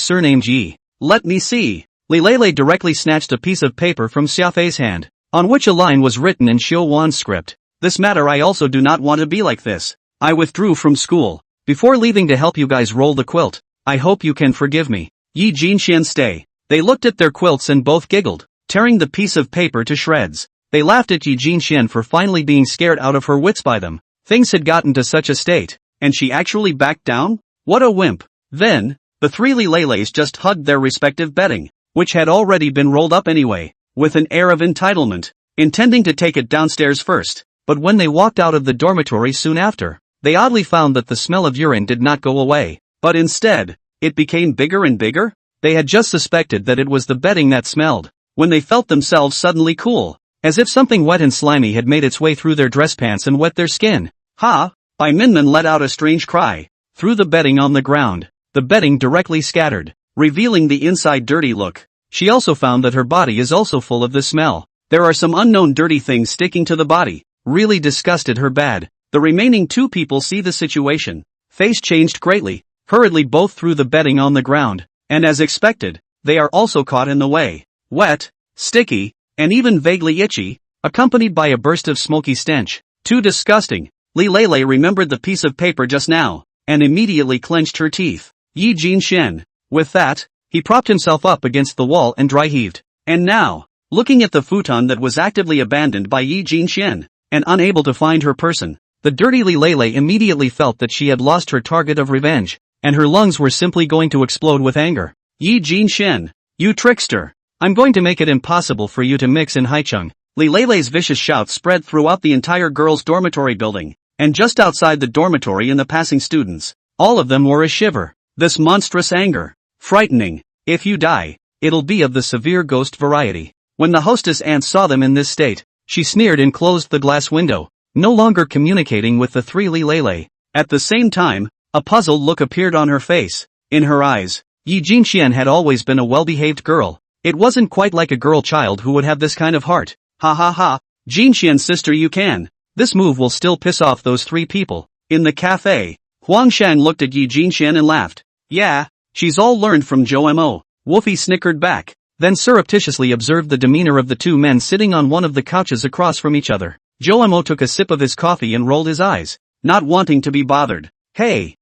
surnamed Yi. Let me see. Li Lele directly snatched a piece of paper from Xia Fei's hand, on which a line was written in Xiu Wan's script. This matter I also do not want to be like this. I withdrew from school, before leaving to help you guys roll the quilt. I hope you can forgive me. Yi Jinxian stay. They looked at their quilts and both giggled, tearing the piece of paper to shreds. They laughed at Yi Jinxian for finally being scared out of her wits by them. Things had gotten to such a state, and she actually backed down? What a wimp. Then, the 3 Li Leles just hugged their respective bedding, which had already been rolled up anyway, with an air of entitlement, intending to take it downstairs first. But when they walked out of the dormitory soon after, they oddly found that the smell of urine did not go away, but instead, it became bigger and bigger. They had just suspected that it was the bedding that smelled, when they felt themselves suddenly cool, as if something wet and slimy had made its way through their dress pants and wet their skin. Ha! Bai Minmin let out a strange cry, threw the bedding on the ground. The bedding directly scattered, revealing the inside dirty look. She also found that her body is also full of the smell. There are some unknown dirty things sticking to the body. Really disgusted her bad. The remaining 2 people see the situation. Face changed greatly. Hurriedly both threw the bedding on the ground, and as expected, they are also caught in the way. Wet, sticky, and even vaguely itchy, accompanied by a burst of smoky stench. Too disgusting. Li Lele remembered the piece of paper just now, and immediately clenched her teeth. Yi Jinxian. With that, he propped himself up against the wall and dry-heaved. And now, looking at the futon that was actively abandoned by Yi Jinxian, and unable to find her person, the dirty Li Lei immediately felt that she had lost her target of revenge, and her lungs were simply going to explode with anger. Yi Jinxian, you trickster! I'm going to make it impossible for you to mix in Haicheng. Li Lei's vicious shouts spread throughout the entire girls' dormitory building, and just outside the dormitory and the passing students, all of them were a shiver. This monstrous anger. Frightening. If you die, it'll be of the severe ghost variety. When the hostess aunt saw them in this state, she sneered and closed the glass window, no longer communicating with the three Li Lei. At the same time, a puzzled look appeared on her face. In her eyes, Yi Jinxian had always been a well-behaved girl. It wasn't quite like a girl child who would have this kind of heart. Ha ha ha. Jinxian sister, you can. This move will still piss off those three people. In the cafe, Huang Shang looked at Yi Jinxian and laughed. Yeah, she's all learned from Zhou Mo. Wolfie snickered back, then surreptitiously observed the demeanor of the two men sitting on one of the couches across from each other. Zhou Mo took a sip of his coffee and rolled his eyes, not wanting to be bothered. Hey,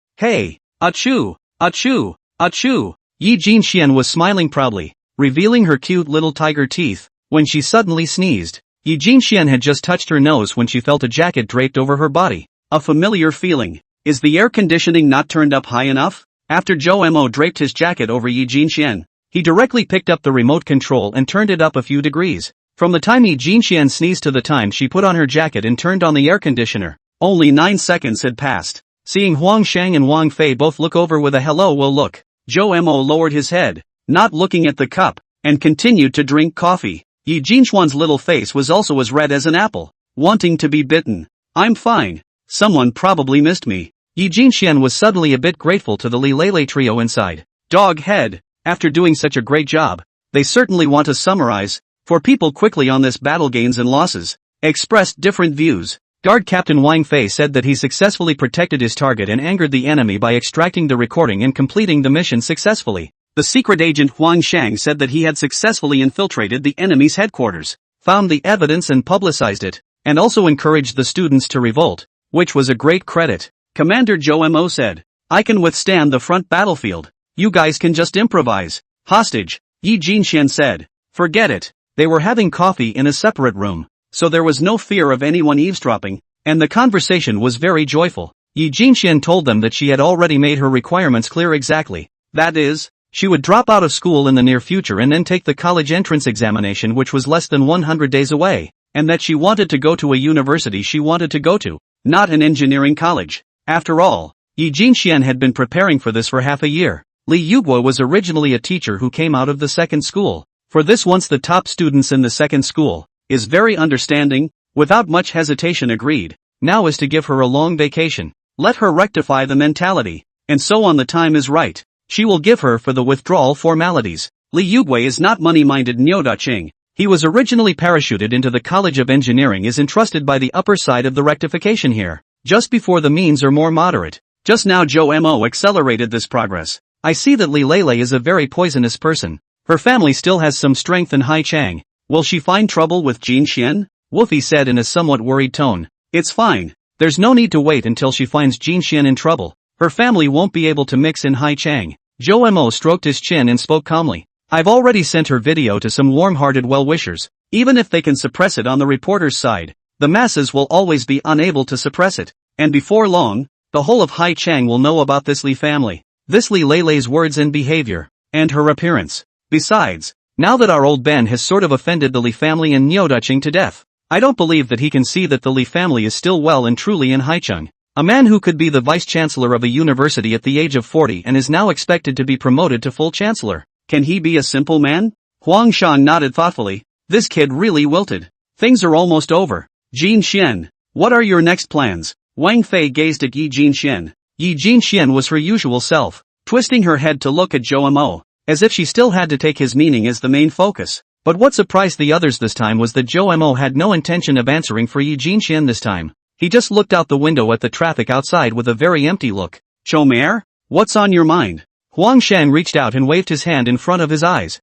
achoo, achoo, achoo. Yi Jinxian was smiling proudly, revealing her cute little tiger teeth, when she suddenly sneezed. Yi Jinxian had just touched her nose when she felt a jacket draped over her body. A familiar feeling. Is the air conditioning not turned up high enough? After Zhou Mo draped his jacket over Yi Jinxian, he directly picked up the remote control and turned it up a few degrees. From the time Yi Jinxian sneezed to the time she put on her jacket and turned on the air conditioner, only 9 seconds had passed. Seeing Huang Shang and Wang Fei both look over with a hello well look, Zhou Mo lowered his head, not looking at the cup, and continued to drink coffee. Yi Jinxian's little face was also as red as an apple, wanting to be bitten. I'm fine. Someone probably missed me. Yi Jinxian was suddenly a bit grateful to the Li Lei trio inside. Dog head, after doing such a great job, they certainly want to summarize, for people quickly on this battle gains and losses, expressed different views. Guard Captain Wang Fei said that he successfully protected his target and angered the enemy by extracting the recording and completing the mission successfully. The secret agent Huang Shang said that he had successfully infiltrated the enemy's headquarters, found the evidence and publicized it, and also encouraged the students to revolt, which was a great credit. Commander Zhou Mo said, I can withstand the front battlefield. You guys can just improvise. Hostage, Yi Jinxian said. Forget it. They were having coffee in a separate room, so there was no fear of anyone eavesdropping, and the conversation was very joyful. Yi Jinxian told them that she had already made her requirements clear exactly. That is, she would drop out of school in the near future and then take the college entrance examination, which was less than 100 days away, and that she wanted to go to a university she wanted to go to, not an engineering college. After all, Yi Jinxian had been preparing for this for half a year. Li Yuguo was originally a teacher who came out of the second school. For this once the top students in the second school, is very understanding, without much hesitation agreed, now is to give her a long vacation. Let her rectify the mentality, and so on the time is right. She will give her for the withdrawal formalities. Li Yuguo is not money-minded Niuda-Ching. He was originally parachuted into the College of Engineering, is entrusted by the upper side of the rectification here, just before the means are more moderate. Just now Zhou Mo accelerated this progress. I see that Li Lei is a very poisonous person. Her family still has some strength in Haicheng. Will she find trouble with Jinxian? Wolfie said in a somewhat worried tone. It's fine. There's no need to wait until she finds Jinxian in trouble. Her family won't be able to mix in Haicheng. Zhou Mo stroked his chin and spoke calmly. I've already sent her video to some warm-hearted well-wishers. Even if they can suppress it on the reporter's side, the masses will always be unable to suppress it. And before long, the whole of Haicheng will know about this Li family, this Li Lei's words and behavior, and her appearance. Besides, now that our old Ben has sort of offended the Li family and Niuda-Ching to death, I don't believe that he can see that the Li family is still well and truly in Haicheng. A man who could be the vice-chancellor of a university at the age of 40 and is now expected to be promoted to full chancellor. Can he be a simple man? Huang Shan nodded thoughtfully. This kid really wilted. Things are almost over. Jinxian, what are your next plans? Wang Fei gazed at Yi Jinxian. Yi Jinxian was her usual self, twisting her head to look at Zhou Mo, as if she still had to take his meaning as the main focus. But what surprised the others this time was that Zhou Mo had no intention of answering for Yi Jinxian this time. He just looked out the window at the traffic outside with a very empty look. Chomer, what's on your mind? Huang Shang reached out and waved his hand in front of his eyes.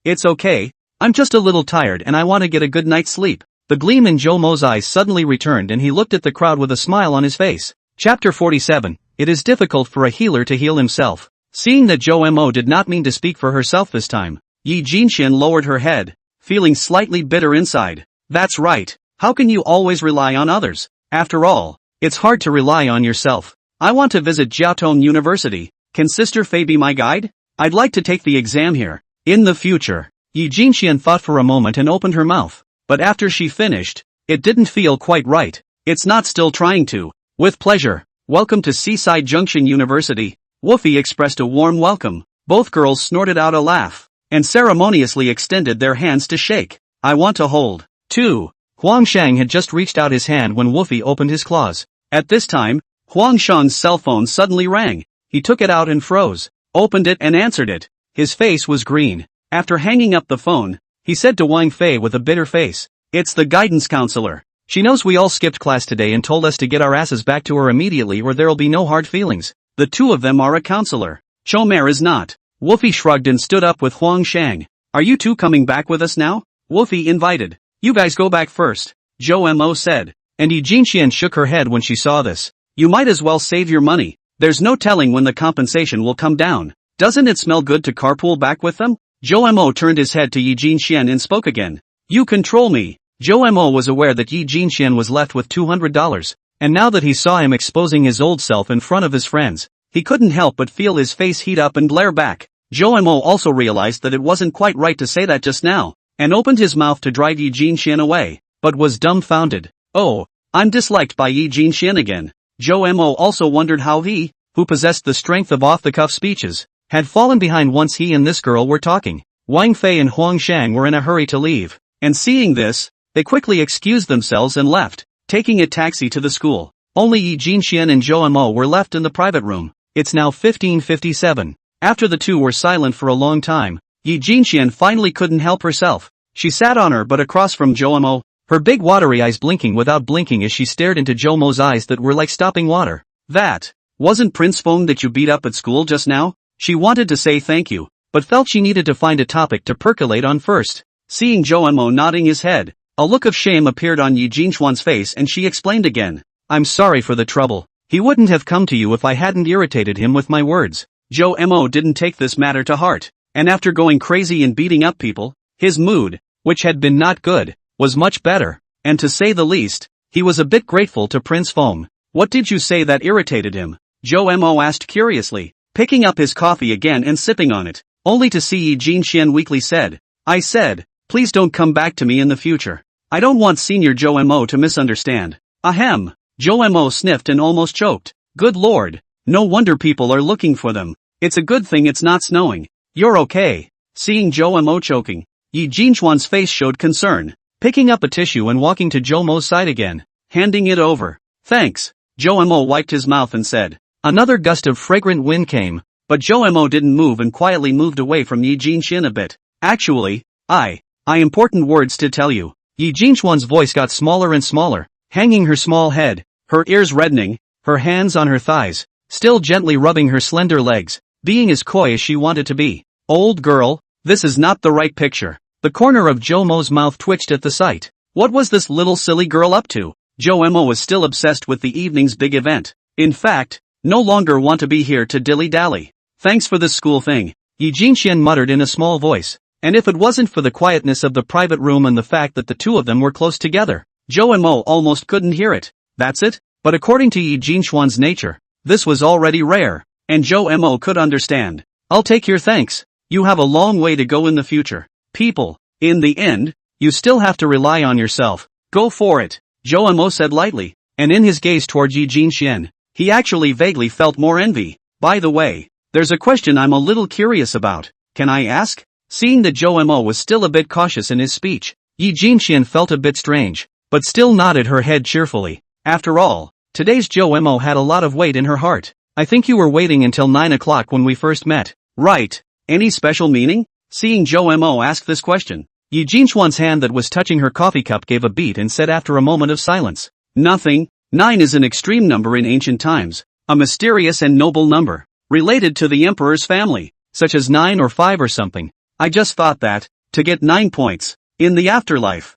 It's okay. I'm just a little tired and I want to get a good night's sleep. The gleam in Zhou Mo's eyes suddenly returned and he looked at the crowd with a smile on his face. Chapter 47. It is difficult for a healer to heal himself. Seeing that Jo Mo did not mean to speak for herself this time, Yi Jinxian lowered her head, feeling slightly bitter inside. That's right, how can you always rely on others? After all, it's hard to rely on yourself. I want to visit Jiaotong University. Can Sister Fei be my guide? I'd like to take the exam here. In the future. Yi Jinxian thought for a moment and opened her mouth. But after she finished, it didn't feel quite right. It's not still trying to. With pleasure. Welcome to Seaside Junction University. Woofy expressed a warm welcome. Both girls snorted out a laugh, and ceremoniously extended their hands to shake. I want to hold. 2. Huang Shang had just reached out his hand when Woofy opened his claws. At this time, Huang Shang's cell phone suddenly rang. He took it out and froze, opened it and answered it. His face was green. After hanging up the phone, he said to Wang Fei with a bitter face, "It's the guidance counselor. She knows we all skipped class today and told us to get our asses back to her immediately or there'll be no hard feelings. The two of them are a counselor. Chomer is not." Woofy shrugged and stood up with Huang Shang. "Are you two coming back with us now?" Woofy invited. "You guys go back first," Jo Mo said. And Yi Jinxian shook her head when she saw this. "You might as well save your money. There's no telling when the compensation will come down. Doesn't it smell good to carpool back with them?" Jo Mo turned his head to Yi Jinxian and spoke again. "You control me." Jo Mo was aware that Yi Jinxian was left with $200, and now that he saw him exposing his old self in front of his friends, he couldn't help but feel his face heat up and glare back. Jo Mo also realized that it wasn't quite right to say that just now, and opened his mouth to drive Yi Jinxian away, but was dumbfounded. "Oh, I'm disliked by Yi Jinxian again." Jo Mo also wondered how he, who possessed the strength of off-the-cuff speeches, had fallen behind once he and this girl were talking. Wang Fei and Huang Shang were in a hurry to leave, and seeing this, they quickly excused themselves and left, taking a taxi to the school. Only Yi Jinxian and Jo Mo were left in the private room. It's now 15:57. After the two were silent for a long time, Yi Jinxian finally couldn't help herself. She sat on her butt across from Jo Mo, her big watery eyes blinking without blinking as she stared into Jo Mo's eyes that were like stopping water. "That wasn't Prince Feng that you beat up at school just now?" She wanted to say thank you, but felt she needed to find a topic to percolate on first. Seeing Jo Mo nodding his head, a look of shame appeared on Yi Jinxuan's face and she explained again. "I'm sorry for the trouble. He wouldn't have come to you if I hadn't irritated him with my words." Jo Mo didn't take this matter to heart, and after going crazy and beating up people, his mood, which had been not good, was much better, and to say the least, he was a bit grateful to Prince Feng. "What did you say that irritated him?" Jo Mo asked curiously, picking up his coffee again and sipping on it, only to see Yi Jinxian weakly said, "I said, please don't come back to me in the future. I don't want Senior Jo Mo to misunderstand." "Ahem." Jo Mo sniffed and almost choked. "Good lord, no wonder people are looking for them. It's a good thing it's not snowing. You're okay." Seeing Jo Mo choking, Yi Jinxuan's face showed concern, picking up a tissue and walking to Jo Mo's side again, handing it over. "Thanks." Jo Mo wiped his mouth and said. Another gust of fragrant wind came, but Jo Mo didn't move and quietly moved away from Yi Jinxian a bit. "Actually, I important words to tell you." Yi Jinxuan's voice got smaller and smaller, hanging her small head, her ears reddening, her hands on her thighs, still gently rubbing her slender legs, being as coy as she wanted to be. "Old girl, this is not the right picture." The corner of Jo Mo's mouth twitched at the sight. What was this little silly girl up to? Jo Mo was still obsessed with the evening's big event. In fact, no longer want to be here to dilly-dally. "Thanks for this school thing," Yi Jinxian muttered in a small voice, and if it wasn't for the quietness of the private room and the fact that the two of them were close together, Jo Mo almost couldn't hear it. That's it? But according to Yi Jinxuan's nature, this was already rare, and Jo Mo could understand. "I'll take your thanks. You have a long way to go in the future. People, in the end, you still have to rely on yourself. Go for it," Jo Mo said lightly, and in his gaze toward Yi Jinxian, he actually vaguely felt more envy. "By the way, there's a question I'm a little curious about. Can I ask?" Seeing that Jo Mo was still a bit cautious in his speech, Yi Jinxian felt a bit strange, but still nodded her head cheerfully. After all, today's Jo Mo had a lot of weight in her heart. "I think you were waiting until 9 o'clock when we first met." "Right. Any special meaning?" Seeing Jo Mo ask this question, Yi Jinxuan's hand that was touching her coffee cup gave a beat and said after a moment of silence, "Nothing. 9 is an extreme number in ancient times, a mysterious and noble number, related to the emperor's family, such as 9 or 5 or something. I just thought that, to get 9 points, in the afterlife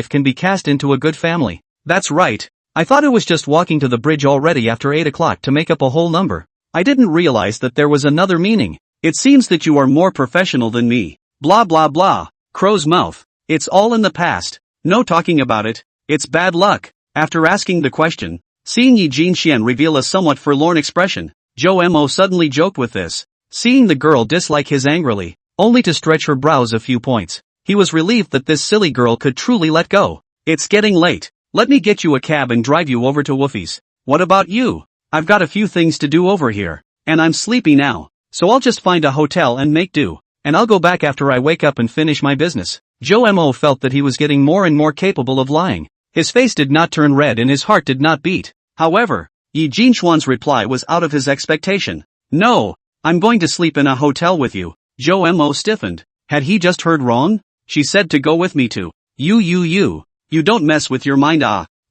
can be cast into a good family." "That's right. I thought it was just walking to the bridge already after 8 o'clock to make up a whole number." I didn't realize that there was another meaning. It seems that you are more professional than me. Blah blah blah. Crow's mouth. It's all in the past. No talking about it. It's bad luck. After asking the question, seeing Yi Jinxian reveal a somewhat forlorn expression, Zhou Mo suddenly joked with this. Seeing the girl dislike his angrily, only to stretch her brows a few points, he was relieved that this silly girl could truly let go. It's getting late. Let me get you a cab and drive you over to Woofy's. What about you? I've got a few things to do over here, and I'm sleepy now, so I'll just find a hotel and make do, and I'll go back after I wake up and finish my business. Zhou Mo felt that he was getting more and more capable of lying. His face did not turn red and his heart did not beat. However, Yi Jinxuan's reply was out of his expectation. No, I'm going to sleep in a hotel with you. Zhou Mo stiffened. Had he just heard wrong? She said to go with me to. You don't mess with your mind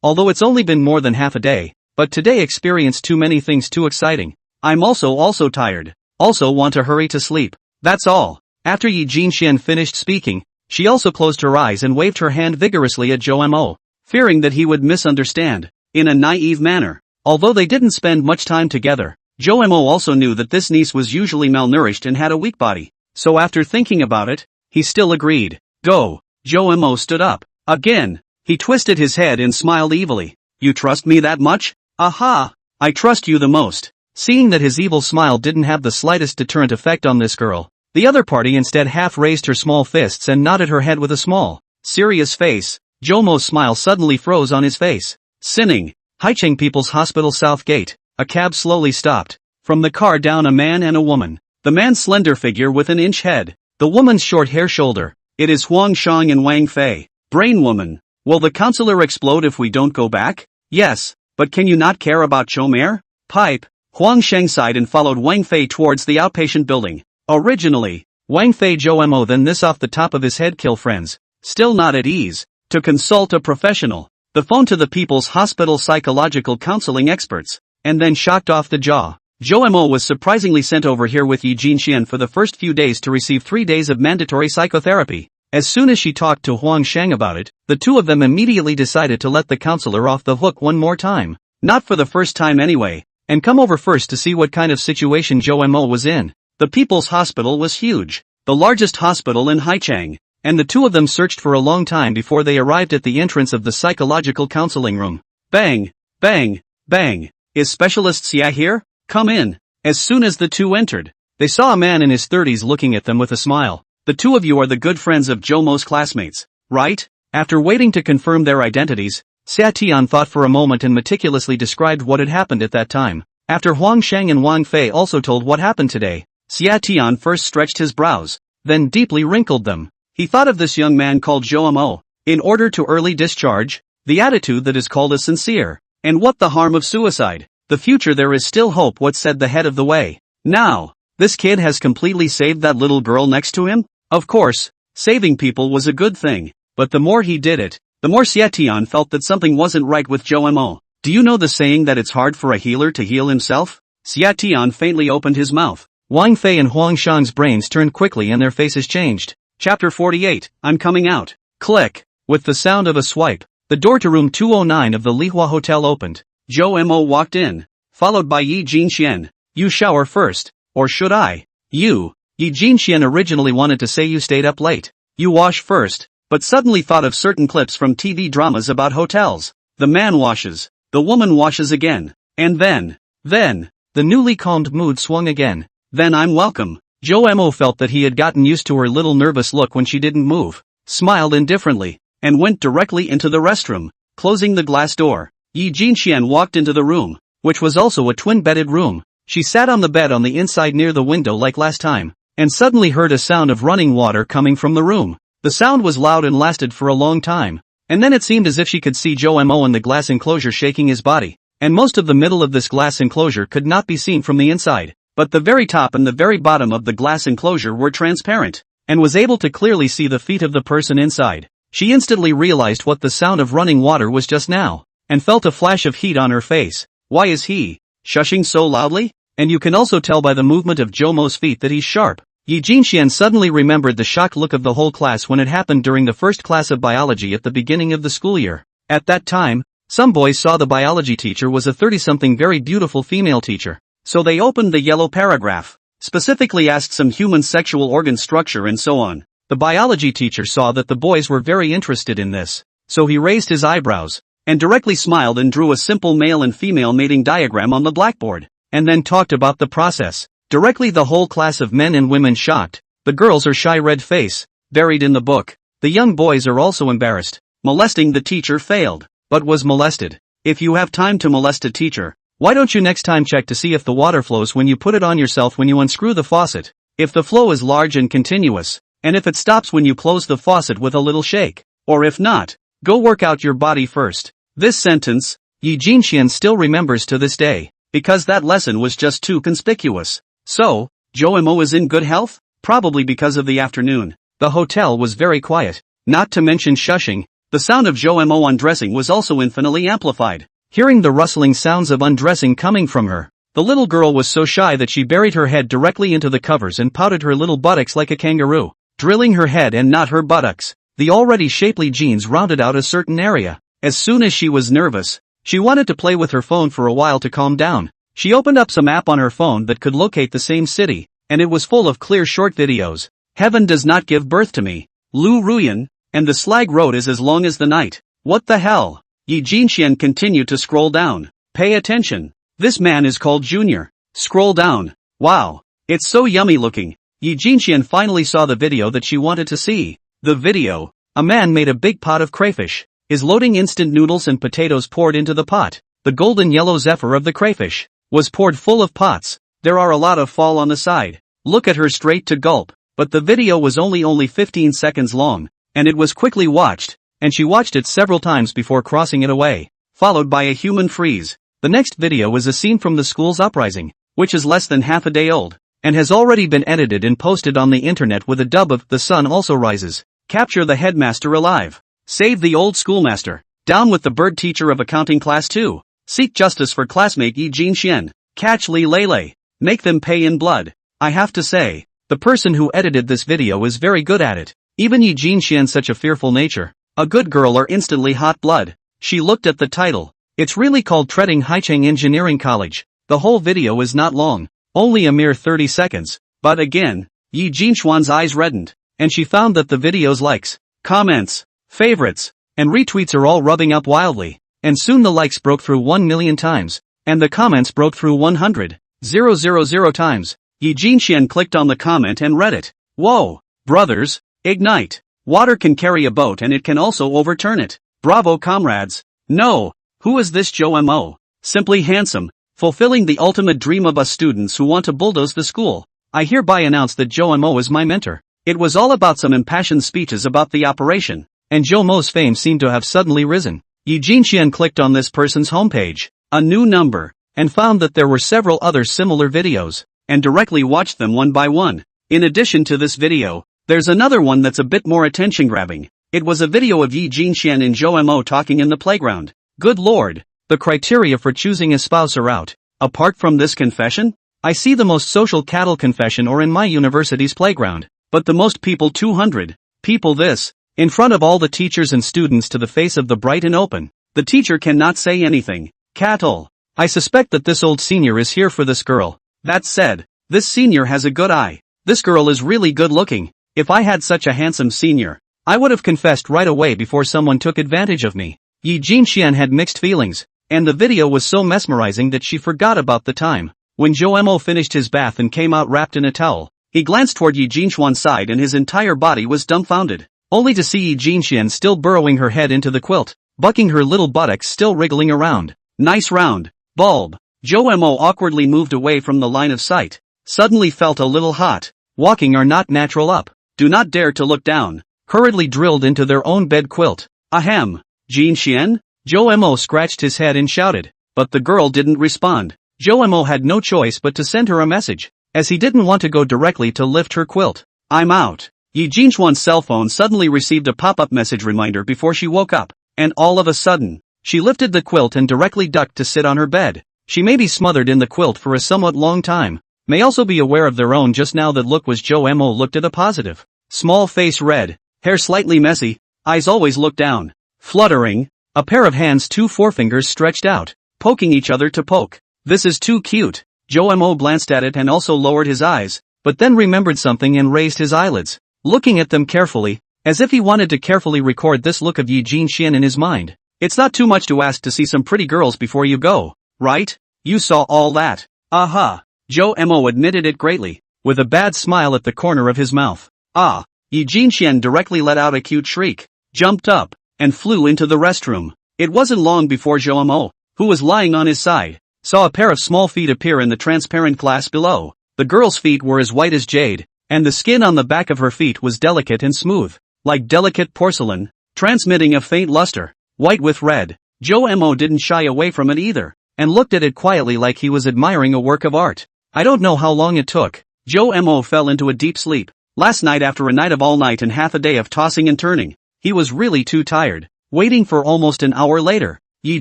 although it's only been more than half a day, but today experienced too many things too exciting. I'm also tired. Also want to hurry to sleep. That's all. After Yi Jinxian finished speaking, she also closed her eyes and waved her hand vigorously at Zhou Mo, fearing that he would misunderstand, in a naive manner. Although they didn't spend much time together, Zhou Mo also knew that this niece was usually malnourished and had a weak body, so after thinking about it, he still agreed. Go. Zhou Mo stood up. Again. He twisted his head and smiled evilly. You trust me that much? Aha! I trust you the most. Seeing that his evil smile didn't have the slightest deterrent effect on this girl, the other party instead half raised her small fists and nodded her head with a small, serious face. Zhou Mo's smile suddenly froze on his face. Sinning. Haicheng People's Hospital South Gate. A cab slowly stopped. From the car down a man and a woman. The man's slender figure with an inch head. The woman's short hair shoulder. It is Huang Shang and Wang Fei. Brain woman. Will the counselor explode if we don't go back? Yes, but can you not care about Chomer? Pipe. Huang Sheng sighed and followed Wang Fei towards the outpatient building. Originally, Wang Fei Zhou Mo then this off the top of his head kill friends. Still not at ease. To consult a professional. The phone to the People's Hospital psychological counseling experts. And then shocked off the jaw. Zhou Mo was surprisingly sent over here with Yi Jinxian for the first few days to receive 3 days of mandatory psychotherapy. As soon as she talked to Huang Sheng about it, the two of them immediately decided to let the counselor off the hook one more time. Not for the first time anyway, and come over first to see what kind of situation Zhou Mo was in. The People's Hospital was huge, the largest hospital in Haicheng, and the two of them searched for a long time before they arrived at the entrance of the psychological counseling room. Bang, bang, bang. Is Specialist Xia here? Come in. As soon as the two entered, they saw a man in his 30s looking at them with a smile. The two of you are the good friends of Zhou Mo's classmates, right? After waiting to confirm their identities, Xia Tian thought for a moment and meticulously described what had happened at that time. After Huang Sheng and Wang Fei also told what happened today, Xia Tian first stretched his brows, then deeply wrinkled them. He thought of this young man called Zhou Mo. In order to early discharge, the attitude that is called as sincere. And what the harm of suicide? The future there is still hope, what said the head of the way. Now, this kid has completely saved that little girl next to him? Of course, saving people was a good thing, but the more he did it, the more Xia Tian felt that something wasn't right with Zhou Mo. Do you know the saying that it's hard for a healer to heal himself? Xia Tian faintly opened his mouth. Wang Fei and Huang Shang's brains turned quickly and their faces changed. Chapter 48, I'm coming out. Click. With the sound of a swipe, the door to room 209 of the Lihua Hotel opened. Zhou Mo walked in, followed by Yi Jinxian. You shower first, or should I? You. Yi Jinxian originally wanted to say you stayed up late. You wash first, but suddenly thought of certain clips from TV dramas about hotels. The man washes, the woman washes again, and then, the newly calmed mood swung again. Then I'm welcome. Zhou Mo felt that he had gotten used to her little nervous look when she didn't move, smiled indifferently, and went directly into the restroom, closing the glass door. Yi Jinxian walked into the room, which was also a twin-bedded room. She sat on the bed on the inside near the window like last time, and suddenly heard a sound of running water coming from the room. The sound was loud and lasted for a long time, and then it seemed as if she could see Zhou Mo in the glass enclosure shaking his body, and most of the middle of this glass enclosure could not be seen from the inside, but the very top and the very bottom of the glass enclosure were transparent, and was able to clearly see the feet of the person inside. She instantly realized what the sound of running water was just now, and felt a flash of heat on her face. Why is he shushing so loudly? And you can also tell by the movement of Zhou Mo's feet that he's sharp. Yi Jinxian suddenly remembered the shocked look of the whole class when it happened during the first class of biology at the beginning of the school year. At that time, some boys saw the biology teacher was a 30-something very beautiful female teacher. So they opened the yellow paragraph. Specifically asked some human sexual organ structure and so on. The biology teacher saw that the boys were very interested in this. So he raised his eyebrows, and directly smiled and drew a simple male and female mating diagram on the blackboard, and then talked about the process. Directly the whole class of men and women shocked. The girls are shy red face, buried in the book. The young boys are also embarrassed. Molesting the teacher failed, but was molested. If you have time to molest a teacher, why don't you next time check to see if the water flows when you put it on yourself when you unscrew the faucet? If the flow is large and continuous, and if it stops when you close the faucet with a little shake, or if not, go work out your body first. This sentence, Yi Jinxian still remembers to this day, because that lesson was just too conspicuous. So, Joemo is in good health? Probably because of the afternoon. The hotel was very quiet, not to mention shushing. The sound of Joemo undressing was also infinitely amplified. Hearing the rustling sounds of undressing coming from her, the little girl was so shy that she buried her head directly into the covers and pouted her little buttocks like a kangaroo, drilling her head and not her buttocks. The already shapely jeans rounded out a certain area. As soon as she was nervous, she wanted to play with her phone for a while to calm down. She opened up some app on her phone that could locate the same city, and it was full of clear short videos. Heaven does not give birth to me. Lu Ruyan, and the slag road is as long as the night. What the hell? Yi Jinxian continued to scroll down. Pay attention. This man is called Junior. Scroll down. Wow. It's so yummy looking. Yi Jinxian finally saw the video that she wanted to see. The video. A man made a big pot of crayfish. Is loading instant noodles and potatoes poured into the pot. The golden yellow zephyr of the crayfish was poured full of pots. There are a lot of fall on the side. Look at her straight to gulp. But the video was only 15 seconds long, and it was quickly watched, and she watched it several times before crossing it away, followed by a human freeze. The next video is a scene from the school's uprising, which is less than half a day old, and has already been edited and posted on the internet with a dub of "The Sun Also Rises." Capture the headmaster alive. Save the old schoolmaster. Down with the bird teacher of accounting class 2. Seek justice for classmate Yi Jinxian. Catch Li Lele. Make them pay in blood. I have to say, the person who edited this video is very good at it. Even Yi Jinxian such a fearful nature. A good girl or instantly hot blood. She looked at the title. It's really called Treading Haicheng Engineering College. The whole video is not long. Only a mere 30 seconds. But again, Yi Jinxuan's eyes reddened. And she found that the video's likes, comments, favorites, and retweets are all rubbing up wildly. And soon the likes broke through 1 million times. And the comments broke through 100,000 times. Yi Jinxian clicked on the comment and read it. Whoa! Brothers, ignite! Water can carry a boat and it can also overturn it. Bravo comrades! No! Who is this Joemo? Simply handsome, fulfilling the ultimate dream of us students who want to bulldoze the school. I hereby announce that Joemo is my mentor. It was all about some impassioned speeches about the operation, and Joemo's fame seemed to have suddenly risen. Yi Jinxian clicked on this person's homepage, a new number, and found that there were several other similar videos, and directly watched them one by one. In addition to this video, there's another one that's a bit more attention-grabbing. It was a video of Yi Jinxian and Joemo talking in the playground. Good lord, the criteria for choosing a spouse are out. Apart from this confession, I see the most social cattle confession or in my university's playground. But the most people 200 people this, in front of all the teachers and students to the face of the bright and open. The teacher cannot say anything. Cattle. I suspect that this old senior is here for this girl. That said, this senior has a good eye. This girl is really good looking. If I had such a handsome senior, I would have confessed right away before someone took advantage of me. Yi Jinxian had mixed feelings, and the video was so mesmerizing that she forgot about the time. When Joemo finished his bath and came out wrapped in a towel, he glanced toward Yi Jinxuan's side and his entire body was dumbfounded, only to see Yi Jinxian still burrowing her head into the quilt, bucking her little buttocks still wriggling around. Nice round bulb. Joemo awkwardly moved away from the line of sight, suddenly felt a little hot. Walking are not natural up. Do not dare to look down. Hurriedly drilled into their own bed quilt. Ahem. Jinxian? Joemo scratched his head and shouted, but the girl didn't respond. Joemo had no choice but to send her a message, as he didn't want to go directly to lift her quilt. I'm out. Yi Jinxuan's cell phone suddenly received a pop-up message reminder before she woke up, and all of a sudden, she lifted the quilt and directly ducked to sit on her bed. She may be smothered in the quilt for a somewhat long time, may also be aware of their own just now that look was Joemo looked at a positive. Small face red, hair slightly messy, eyes always look down. Fluttering, a pair of hands 2 forefingers stretched out, poking each other to poke. This is too cute. Zhou Mo glanced at it and also lowered his eyes, but then remembered something and raised his eyelids, looking at them carefully, as if he wanted to carefully record this look of Yi Jinxian in his mind. It's not too much to ask to see some pretty girls before you go, right? You saw all that. Aha. Zhou Mo admitted it greatly, with a bad smile at the corner of his mouth. Ah. Yi Jinxian directly let out a cute shriek, jumped up, and flew into the restroom. It wasn't long before Zhou Mo, who was lying on his side, saw a pair of small feet appear in the transparent glass below. The girl's feet were as white as jade, and the skin on the back of her feet was delicate and smooth, like delicate porcelain, transmitting a faint luster, white with red. Zhou Mo didn't shy away from it either, and looked at it quietly like he was admiring a work of art. I don't know how long it took. Zhou Mo fell into a deep sleep. Last night, after a night of all night and half a day of tossing and turning, he was really too tired. Waiting for almost an hour later, Yi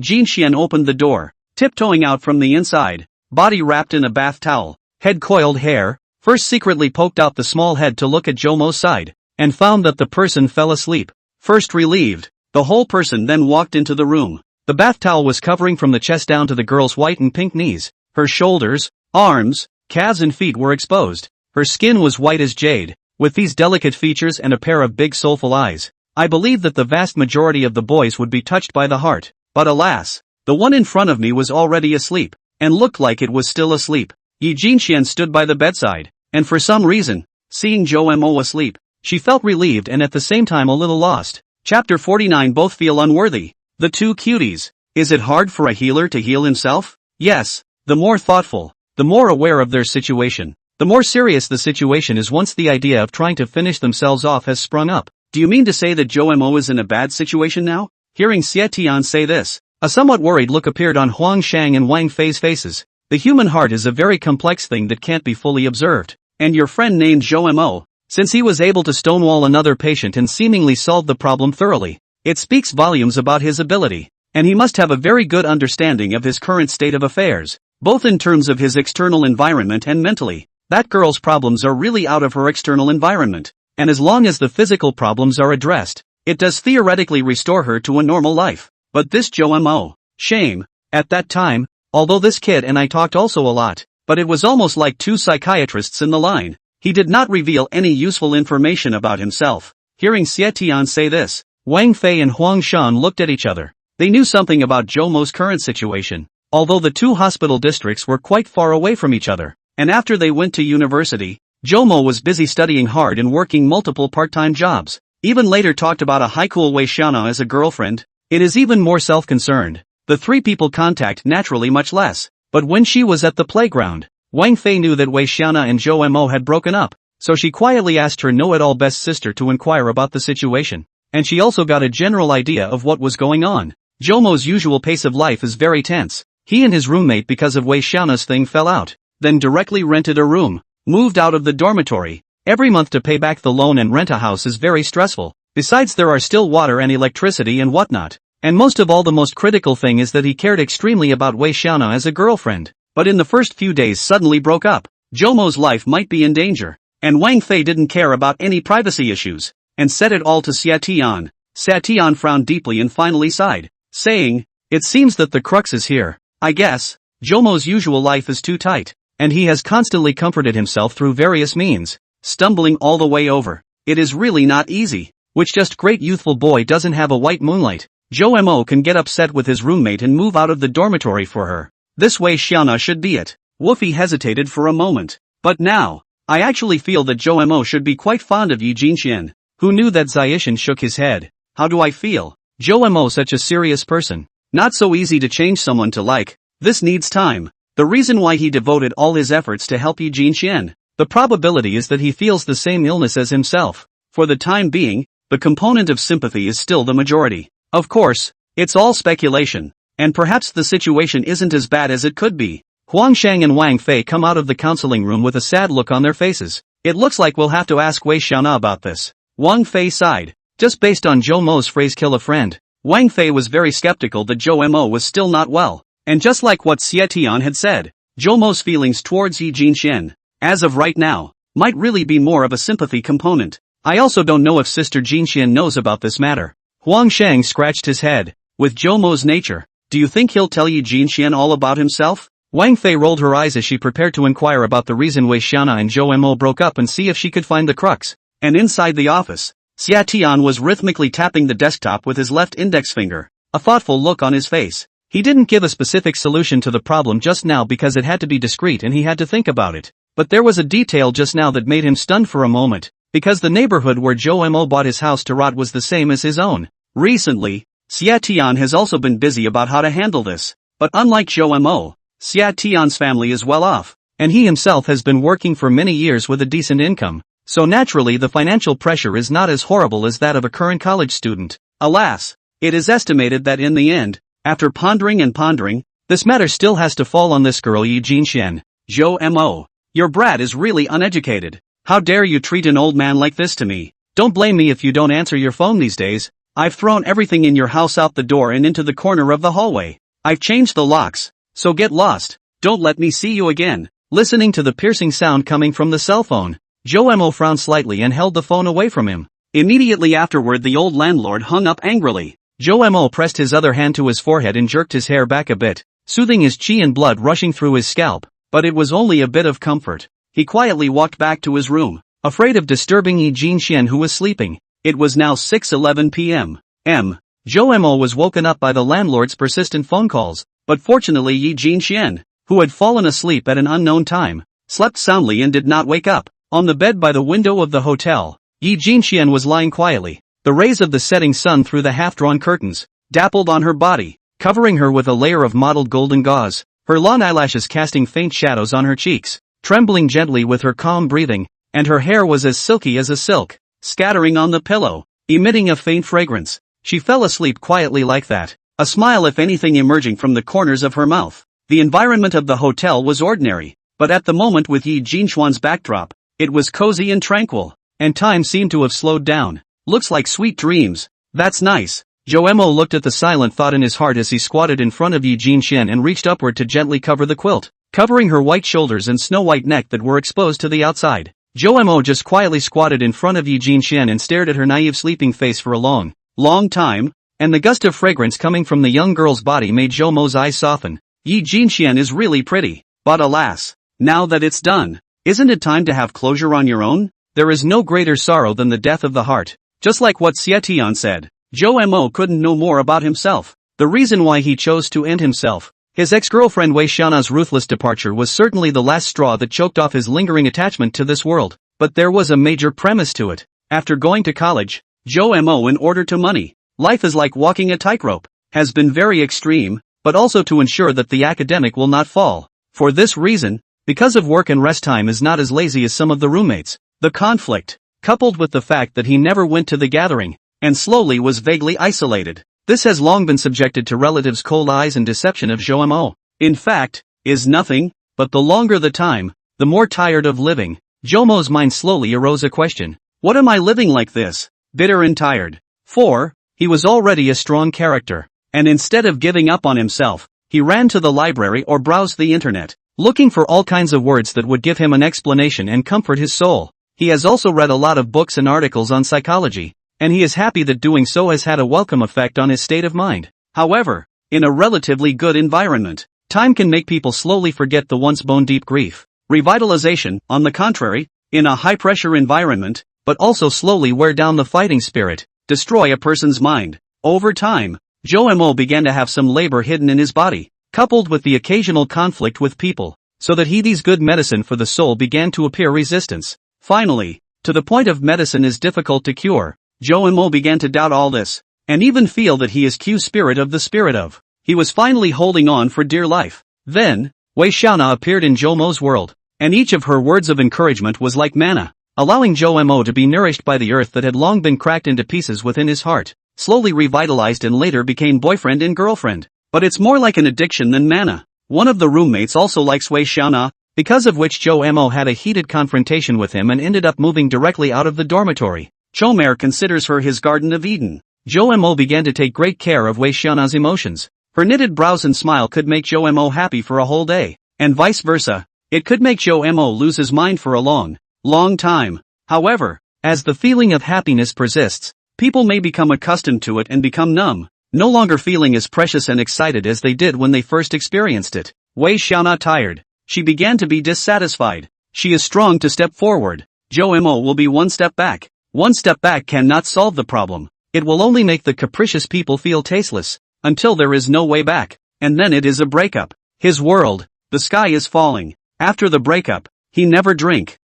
Jinxian opened the door, tiptoeing out from the inside, body wrapped in a bath towel, head coiled hair, first secretly poked out the small head to look at Zhou Mo's side, and found that the person fell asleep. First relieved, the whole person then walked into the room. The bath towel was covering from the chest down to the girl's white and pink knees. Her shoulders, arms, calves and feet were exposed. Her skin was white as jade, with these delicate features and a pair of big soulful eyes. I believe that the vast majority of the boys would be touched by the heart, but alas, the one in front of me was already asleep, and looked like it was still asleep. Yi Jinxian stood by the bedside, and for some reason, seeing Zhou Mo asleep, she felt relieved and at the same time a little lost. Chapter 49. Both feel unworthy. The two cuties. Is it hard for a healer to heal himself? Yes. The more thoughtful, the more aware of their situation, the more serious the situation is once the idea of trying to finish themselves off has sprung up. Do you mean to say that Zhou Mo is in a bad situation now? Hearing Xie Tian say this, a somewhat worried look appeared on Huang Shang and Wang Fei's faces. The human heart is a very complex thing that can't be fully observed. And your friend named Zhou Mo, since he was able to stonewall another patient and seemingly solve the problem thoroughly, it speaks volumes about his ability. And he must have a very good understanding of his current state of affairs, both in terms of his external environment and mentally. That girl's problems are really out of her external environment. And as long as the physical problems are addressed, it does theoretically restore her to a normal life. But this Zhou Mo, shame. At that time, although this kid and I talked also a lot, but it was almost like two psychiatrists in the line. He did not reveal any useful information about himself. Hearing Xie Tian say this, Wang Fei and Huang Shan looked at each other. They knew something about Zhou Mo's current situation, although the two hospital districts were quite far away from each other. And after they went to university, Zhou Mo was busy studying hard and working multiple part-time jobs. Even later talked about a high-cool Wei Xiana as a girlfriend. It is even more self-concerned. The three people contact naturally much less. But when she was at the playground, Wang Fei knew that Wei Xiana and Zhou Mo had broken up, so she quietly asked her know-it-all best sister to inquire about the situation. And she also got a general idea of what was going on. Zhou Mo's usual pace of life is very tense. He and his roommate, because of Wei Xiana's thing, fell out, then directly rented a room. Moved out of the dormitory. Every month to pay back the loan and rent a house is very stressful. Besides, there are still water and electricity and whatnot. And most of all, the most critical thing is that he cared extremely about Wei Xiana as a girlfriend. But in the first few days suddenly broke up. Zhou Mo's life might be in danger. And Wang Fei didn't care about any privacy issues, and said it all to Xie Tian. Xie Tian frowned deeply and finally sighed, saying, it seems that the crux is here. I guess, Zhou Mo's usual life is too tight. And he has constantly comforted himself through various means, stumbling all the way over. It is really not easy. Which just great youthful boy doesn't have a white moonlight? Zhou Mo can get upset with his roommate and move out of the dormitory for her. This way Xiana should be it. Woofy hesitated for a moment. But now, I actually feel that Zhou Mo should be quite fond of Yi Jinxian. Who knew that? Zaishan shook his head. How do I feel? Zhou Mo such a serious person. Not so easy to change someone to like. This needs time. The reason why he devoted all his efforts to help Yi Jinxian. The probability is that he feels the same illness as himself. For the time being, the component of sympathy is still the majority. Of course, it's all speculation, and perhaps the situation isn't as bad as it could be. Huang Shang and Wang Fei come out of the counseling room with a sad look on their faces. It looks like we'll have to ask Wei Xiana about this. Wang Fei sighed. Just based on Zhou Mo's phrase kill a friend, Wang Fei was very skeptical that Zhou Mo was still not well. And just like what Xie Tian had said, Zhou Mo's feelings towards Yi Jinxian, as of right now, might really be more of a sympathy component. I also don't know if Sister Jinxian knows about this matter. Huang Shang scratched his head. With Zhou Mo's nature, do you think he'll tell Yi Jinxian all about himself? Wang Fei rolled her eyes as she prepared to inquire about the reason Wei Xiaona and Zhou Mo broke up and see if she could find the crux. And inside the office, Xia Tian was rhythmically tapping the desktop with his left index finger, a thoughtful look on his face. He didn't give a specific solution to the problem just now because it had to be discreet and he had to think about it. But there was a detail just now that made him stunned for a moment, because the neighborhood where Zhou Mo bought his house to rot was the same as his own. Recently, Xia Tian has also been busy about how to handle this. But unlike Zhou Mo, Xia Tian's family is well off, and he himself has been working for many years with a decent income, so naturally the financial pressure is not as horrible as that of a current college student. Alas, it is estimated that in the end, after pondering and pondering, this matter still has to fall on this girl Yi Jinxian. Zhou Mo, your brat is really uneducated. How dare you treat an old man like this to me? Don't blame me if you don't answer your phone these days. I've thrown everything in your house out the door and into the corner of the hallway. I've changed the locks. So get lost, don't let me see you again. Listening to the piercing sound coming from the cell phone, Zhou Mo frowned slightly and held the phone away from him. Immediately afterward the old landlord hung up angrily. Zhou Mo pressed his other hand to his forehead and jerked his hair back a bit, soothing his chi and blood rushing through his scalp, but it was only a bit of comfort. He quietly walked back to his room, afraid of disturbing Yi Jinxian who was sleeping. It was now 6:11 p.m. Zhou Mo was woken up by the landlord's persistent phone calls. But fortunately Yi Jinxian, who had fallen asleep at an unknown time, slept soundly and did not wake up. On the bed by the window of the hotel, Yi Jinxian was lying quietly. The rays of the setting sun through the half-drawn curtains dappled on her body, covering her with a layer of mottled golden gauze, her long eyelashes casting faint shadows on her cheeks, trembling gently with her calm breathing, and her hair was as silky as a silk, scattering on the pillow, emitting a faint fragrance. She fell asleep quietly like that. A smile if anything emerging from the corners of her mouth. The environment of the hotel was ordinary, but at the moment with Yi Jinxian's backdrop, it was cozy and tranquil, and time seemed to have slowed down. Looks like sweet dreams. That's nice. Zhou Mo looked at the silent thought in his heart as he squatted in front of Yi Jinxian and reached upward to gently cover the quilt, covering her white shoulders and snow-white neck that were exposed to the outside. Zhou Mo just quietly squatted in front of Yi Jinxian and stared at her naive sleeping face for a long time. And the gust of fragrance coming from the young girl's body made Zhou Mo's eyes soften. Yi Jinxian is really pretty, but alas, now that it's done, isn't it time to have closure on your own? There is no greater sorrow than the death of the heart. Just like what Xia Tian said, Zhou Mo couldn't know more about himself. The reason why he chose to end himself. His ex-girlfriend Wei Xiaona's ruthless departure was certainly the last straw that choked off his lingering attachment to this world, but there was a major premise to it. After going to college, Zhou Mo in order to money. Life is like walking a tightrope, has been very extreme, but also to ensure that the academic will not fall. For this reason, because of work and rest time is not as lazy as some of the roommates. The conflict, coupled with the fact that he never went to the gathering, and slowly was vaguely isolated. This has long been subjected to relatives' cold eyes and deception of Zhou Mo. In fact, is nothing, but the longer the time, the more tired of living. Zhou Mo's mind slowly arose a question. What am I living like this? Bitter and tired. 4. He was already a strong character, and instead of giving up on himself, he ran to the library or browsed the internet, looking for all kinds of words that would give him an explanation and comfort his soul. He has also read a lot of books and articles on psychology, and he is happy that doing so has had a welcome effect on his state of mind. However, in a relatively good environment, time can make people slowly forget the once bone-deep grief. Revitalization, on the contrary, in a high-pressure environment, but also slowly wear down the fighting spirit, destroy a person's mind. Over time, Zhou Mo began to have some labor hidden in his body, coupled with the occasional conflict with people, so that he's good medicine for the soul began to appear resistance. Finally, to the point of medicine is difficult to cure, Zhou Mo began to doubt all this, and even feel that he is spirit of the spirit of. He was finally holding on for dear life. Then, Wei Xiaona appeared in Zhou Mo's world, and each of her words of encouragement was like manna, allowing Zhou Mo to be nourished by the earth that had long been cracked into pieces within his heart, slowly revitalized and later became boyfriend and girlfriend. But it's more like an addiction than manna. One of the roommates also likes Wei Xiaona, because of which Zhou Mo had a heated confrontation with him and ended up moving directly out of the dormitory. Chomer considers her his Garden of Eden. Zhou Mo began to take great care of Wei Xiaona's emotions. Her knitted brows and smile could make Zhou Mo happy for a whole day, and vice versa. It could make Zhou Mo lose his mind for a long time. However, as the feeling of happiness persists, people may become accustomed to it and become numb, no longer feeling as precious and excited as they did when they first experienced it. Wei Xiaona tired. She began to be dissatisfied. She is strong to step forward. Zhou Mo will be one step back. One step back cannot solve the problem. It will only make the capricious people feel tasteless, until there is no way back, and then it is a breakup. His world, the sky is falling. After the breakup, he never drunk.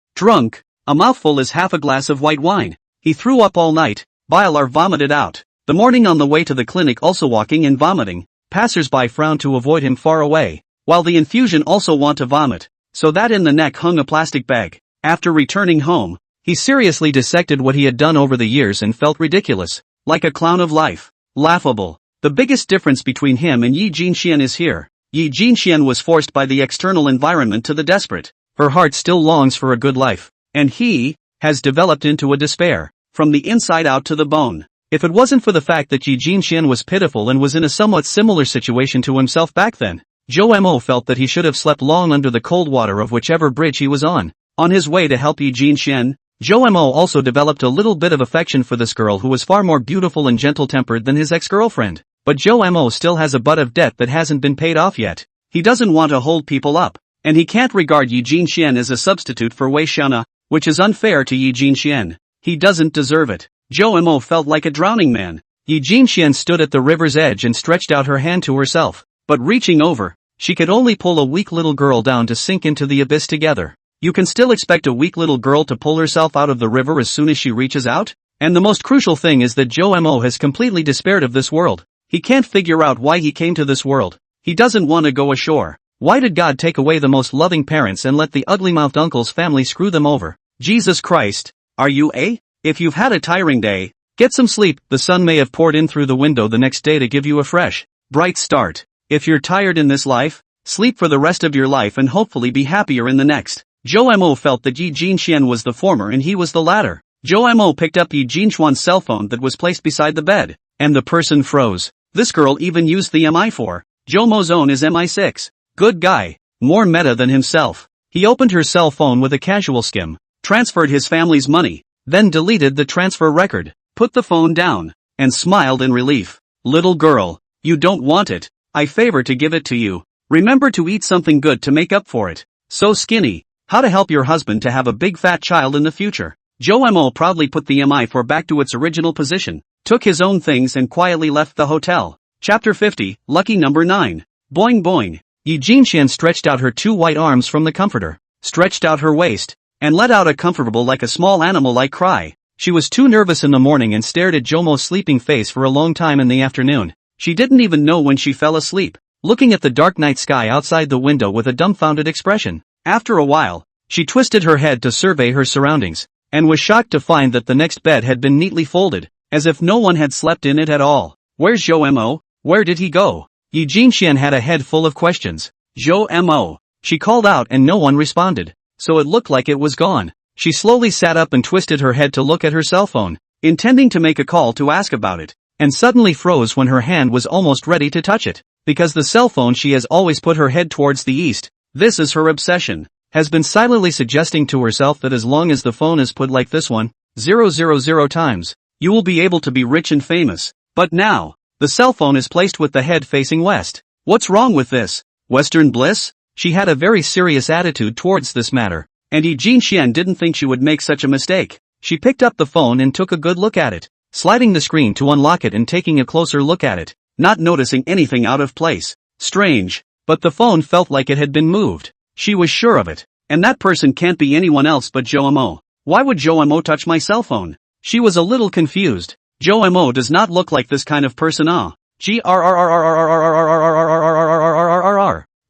A mouthful is half a glass of white wine. He threw up all night, bile are vomited out. The morning on the way to the clinic also walking and vomiting, passers-by frowned to avoid him far away, while the infusion also want to vomit, so that in the neck hung a plastic bag. After returning home, he seriously dissected what he had done over the years and felt ridiculous, like a clown of life. Laughable. The biggest difference between him and Yi Jinxian is here. Yi Jinxian was forced by the external environment to the desperate. Her heart still longs for a good life, and he has developed into a despair, from the inside out to the bone. If it wasn't for the fact that Yi Jinxian was pitiful and was in a somewhat similar situation to himself back then, Zhou Mo felt that he should have slept long under the cold water of whichever bridge he was on. On his way to help Yi Jinxian, Zhou Mo also developed a little bit of affection for this girl who was far more beautiful and gentle-tempered than his ex-girlfriend. But Zhou Mo still has a butt of debt that hasn't been paid off yet. He doesn't want to hold people up, and he can't regard Yi Jinxian as a substitute for Wei Xiaona, which is unfair to Yi Jinxian. He doesn't deserve it. Zhou Mo felt like a drowning man. Yi Jinxian stood at the river's edge and stretched out her hand to herself, but reaching over, she could only pull a weak little girl down to sink into the abyss together. You can still expect a weak little girl to pull herself out of the river as soon as she reaches out? And the most crucial thing is that Zhou Mo has completely despaired of this world. He can't figure out why he came to this world. He doesn't want to go ashore. Why did God take away the most loving parents and let the ugly-mouthed uncle's family screw them over? Jesus Christ. Are you a? If you've had a tiring day, get some sleep. The sun may have poured in through the window the next day to give you a fresh, bright start. If you're tired in this life, sleep for the rest of your life and hopefully be happier in the next. Zhou Mo felt that Yi Jinxian was the former and he was the latter. Zhou Mo picked up Yi Jinxian's cell phone that was placed beside the bed, and the person froze. This girl even used the MI4. Zhou Mo's own is MI6. Good guy. More meta than himself. He opened her cell phone with a casual skim, transferred his family's money, then deleted the transfer record, put the phone down, and smiled in relief. Little girl, you don't want it. I favor to give it to you. Remember to eat something good to make up for it. So skinny. How to help your husband to have a big fat child in the future. Zhou Mo proudly put the MI4 back to its original position, took his own things and quietly left the hotel. Chapter 50, Lucky Number 9. Boing boing. Yi Jinxian stretched out her two white arms from the comforter, stretched out her waist, and let out a comfortable like a small animal-like cry. She was too nervous in the morning and stared at Zhou Mo's sleeping face for a long time in the afternoon. She didn't even know when she fell asleep, looking at the dark night sky outside the window with a dumbfounded expression. After a while, she twisted her head to survey her surroundings, and was shocked to find that the next bed had been neatly folded, as if no one had slept in it at all. Where's Zhou Mo? Where did he go? Yi Jinxian had a head full of questions. Zhou Mo. She called out and no one responded, so it looked like it was gone. She slowly sat up and twisted her head to look at her cell phone, intending to make a call to ask about it, and suddenly froze when her hand was almost ready to touch it. Because the cell phone she has always put her head towards the east. This is her obsession. Has been silently suggesting to herself that as long as the phone is put like this one, 000 times, you will be able to be rich and famous. But now, the cell phone is placed with the head facing west. What's wrong with this? Western bliss? She had a very serious attitude towards this matter, and Yi Jinxian didn't think she would make such a mistake. She picked up the phone and took a good look at it, sliding the screen to unlock it and taking a closer look at it, not noticing anything out of place. Strange, but the phone felt like it had been moved. She was sure of it, and that person can't be anyone else but Zhou Mo. Why would Zhou Mo touch my cell phone? She was a little confused. Zhou Mo does not look like this kind of person.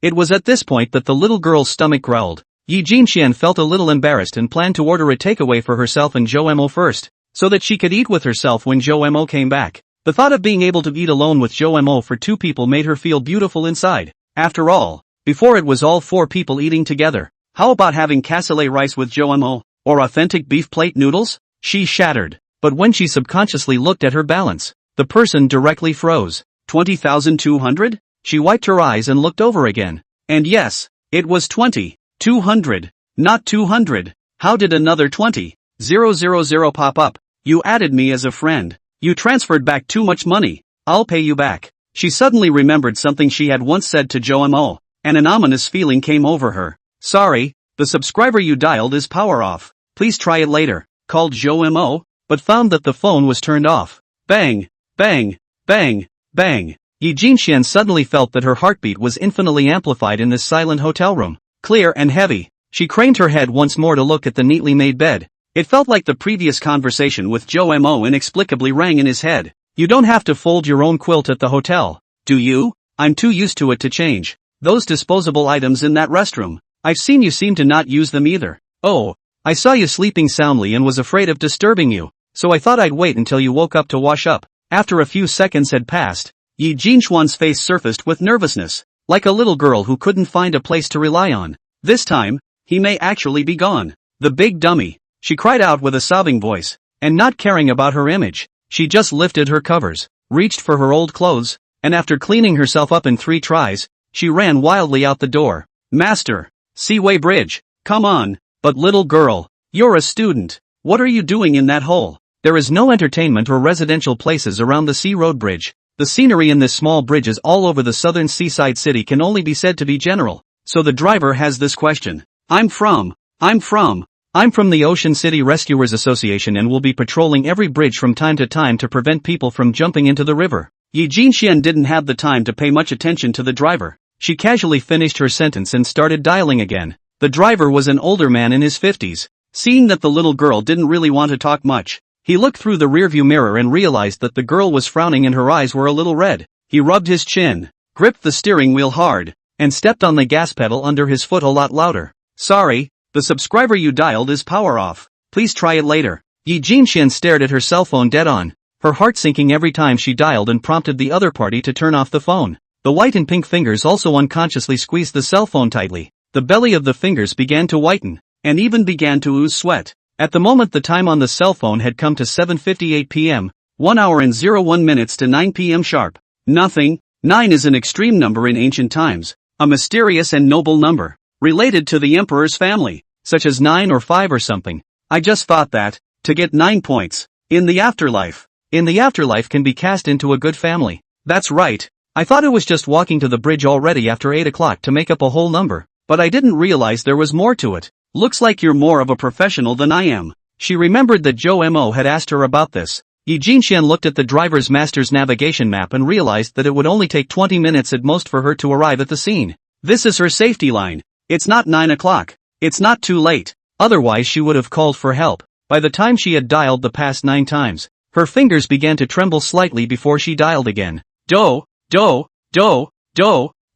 It was at this point that the little girl's stomach growled. Yi Jinxian felt a little embarrassed and planned to order a takeaway for herself and Zhou Mo first, so that she could eat with herself when Zhou Mo came back. The thought of being able to eat alone with Zhou Mo for two people made her feel beautiful inside. After all, before it was all four people eating together. How about having cassoulet rice with Zhou Mo, or authentic beef plate noodles? She shattered. But when she subconsciously looked at her balance, the person directly froze. 20,200? She wiped her eyes and looked over again. And yes, it was 20,200, not 200. How did another 20,000 pop up? You added me as a friend. You transferred back too much money. I'll pay you back. She suddenly remembered something she had once said to Zhou Mo. and an ominous feeling came over her. Sorry, the subscriber you dialed is power off. Please try it later, called Zhou Mo, but found that the phone was turned off. Bang, bang, bang, bang. Yi Jinxian suddenly felt that her heartbeat was infinitely amplified in this silent hotel room, clear and heavy. She craned her head once more to look at the neatly made bed. It felt like the previous conversation with Zhou Mo inexplicably rang in his head. You don't have to fold your own quilt at the hotel, do you? I'm too used to it to change. Those disposable items in that restroom. I've seen you seem to not use them either. Oh, I saw you sleeping soundly and was afraid of disturbing you, so I thought I'd wait until you woke up to wash up. After a few seconds had passed, Yi Jinxuan's face surfaced with nervousness, like a little girl who couldn't find a place to rely on. This time, he may actually be gone. The big dummy, she cried out with a sobbing voice, and not caring about her image, she just lifted her covers, reached for her old clothes, and after cleaning herself up in 3 tries, she ran wildly out the door. Master, Seaway Bridge, come on. But little girl, you're a student. What are you doing in that hole? There is no entertainment or residential places around the Sea Road Bridge. The scenery in this small bridges all over the southern seaside city can only be said to be general. So the driver has this question. I'm from the Ocean City Rescuers Association and will be patrolling every bridge from time to time to prevent people from jumping into the river. Yi Jinxian didn't have the time to pay much attention to the driver. She casually finished her sentence and started dialing again. The driver was an older man in his 50s. Seeing that the little girl didn't really want to talk much, he looked through the rearview mirror and realized that the girl was frowning and her eyes were a little red. He rubbed his chin, gripped the steering wheel hard, and stepped on the gas pedal under his foot a lot louder. Sorry, the subscriber you dialed is power off. Please try it later. Yi Jinxian stared at her cell phone dead on, her heart sinking every time she dialed and prompted the other party to turn off the phone. The white and pink fingers also unconsciously squeezed the cell phone tightly. The belly of the fingers began to whiten, and even began to ooze sweat. At the moment the time on the cell phone had come to 7:58 p.m., 1 hour and 01 minutes to 9 p.m. sharp. Nothing. 9 is an extreme number in ancient times, a mysterious and noble number, related to the emperor's family, such as 9 or 5 or something. I just thought that, to get 9 points, in the afterlife can be cast into a good family. That's right. I thought it was just walking to the bridge already after 8 o'clock to make up a whole number, but I didn't realize there was more to it. Looks like you're more of a professional than I am. She remembered that Zhou Mo had asked her about this. Yi Jinxian looked at the driver's master's navigation map and realized that it would only take 20 minutes at most for her to arrive at the scene. This is her safety line. It's not 9 o'clock. It's not too late. Otherwise she would have called for help. By the time she had dialed the past 9 times, her fingers began to tremble slightly before she dialed again. Do.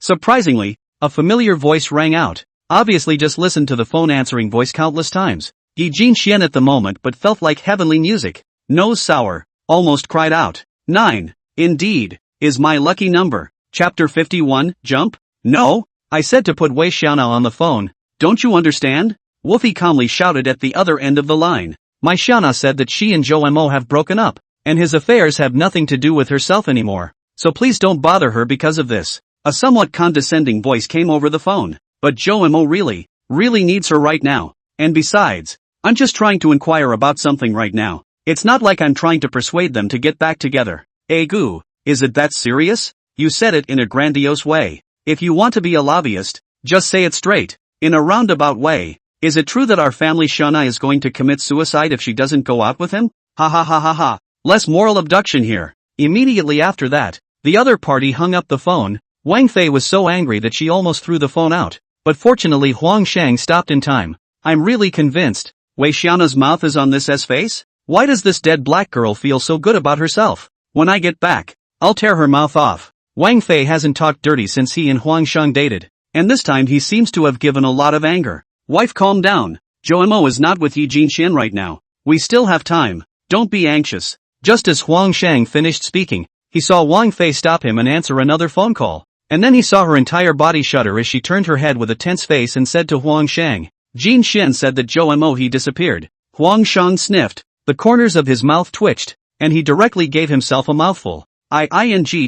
Surprisingly, a familiar voice rang out. Obviously just listened to the phone answering voice countless times. Yi Jinxian at the moment but felt like heavenly music. Nose sour, almost cried out. 9, indeed, is my lucky number. Chapter 51, Jump? No, I said to put Wei Xiaona on the phone. Don't you understand? Wolfie calmly shouted at the other end of the line. My Xiaona said that she and Zhou Mo have broken up, and his affairs have nothing to do with herself anymore. So please don't bother her because of this. A somewhat condescending voice came over the phone. But Zhou Mo really needs her right now. And besides, I'm just trying to inquire about something right now. It's not like I'm trying to persuade them to get back together. Gu, is it that serious? You said it in a grandiose way. If you want to be a lobbyist, just say it straight, in a roundabout way. Is it true that our family Shauna is going to commit suicide if she doesn't go out with him? Ha ha ha ha ha. Less moral abduction here. Immediately after that, the other party hung up the phone. Wang Fei was so angry that she almost threw the phone out. But fortunately Huang Shang stopped in time. I'm really convinced. Wei Xiaona's mouth is on this S face? Why does this dead black girl feel so good about herself? When I get back, I'll tear her mouth off. Wang Fei hasn't talked dirty since he and Huang Shang dated, and this time he seems to have given a lot of anger. Wife, calm down. Zhou Mo is not with Yi Jinxian right now. We still have time. Don't be anxious. Just as Huang Shang finished speaking, he saw Wang Fei stop him and answer another phone call. And then he saw her entire body shudder as she turned her head with a tense face and said to Huang Shang. Jin Shen said that Zhou Mo he disappeared. Huang Shang sniffed, the corners of his mouth twitched, and he directly gave himself a mouthful. I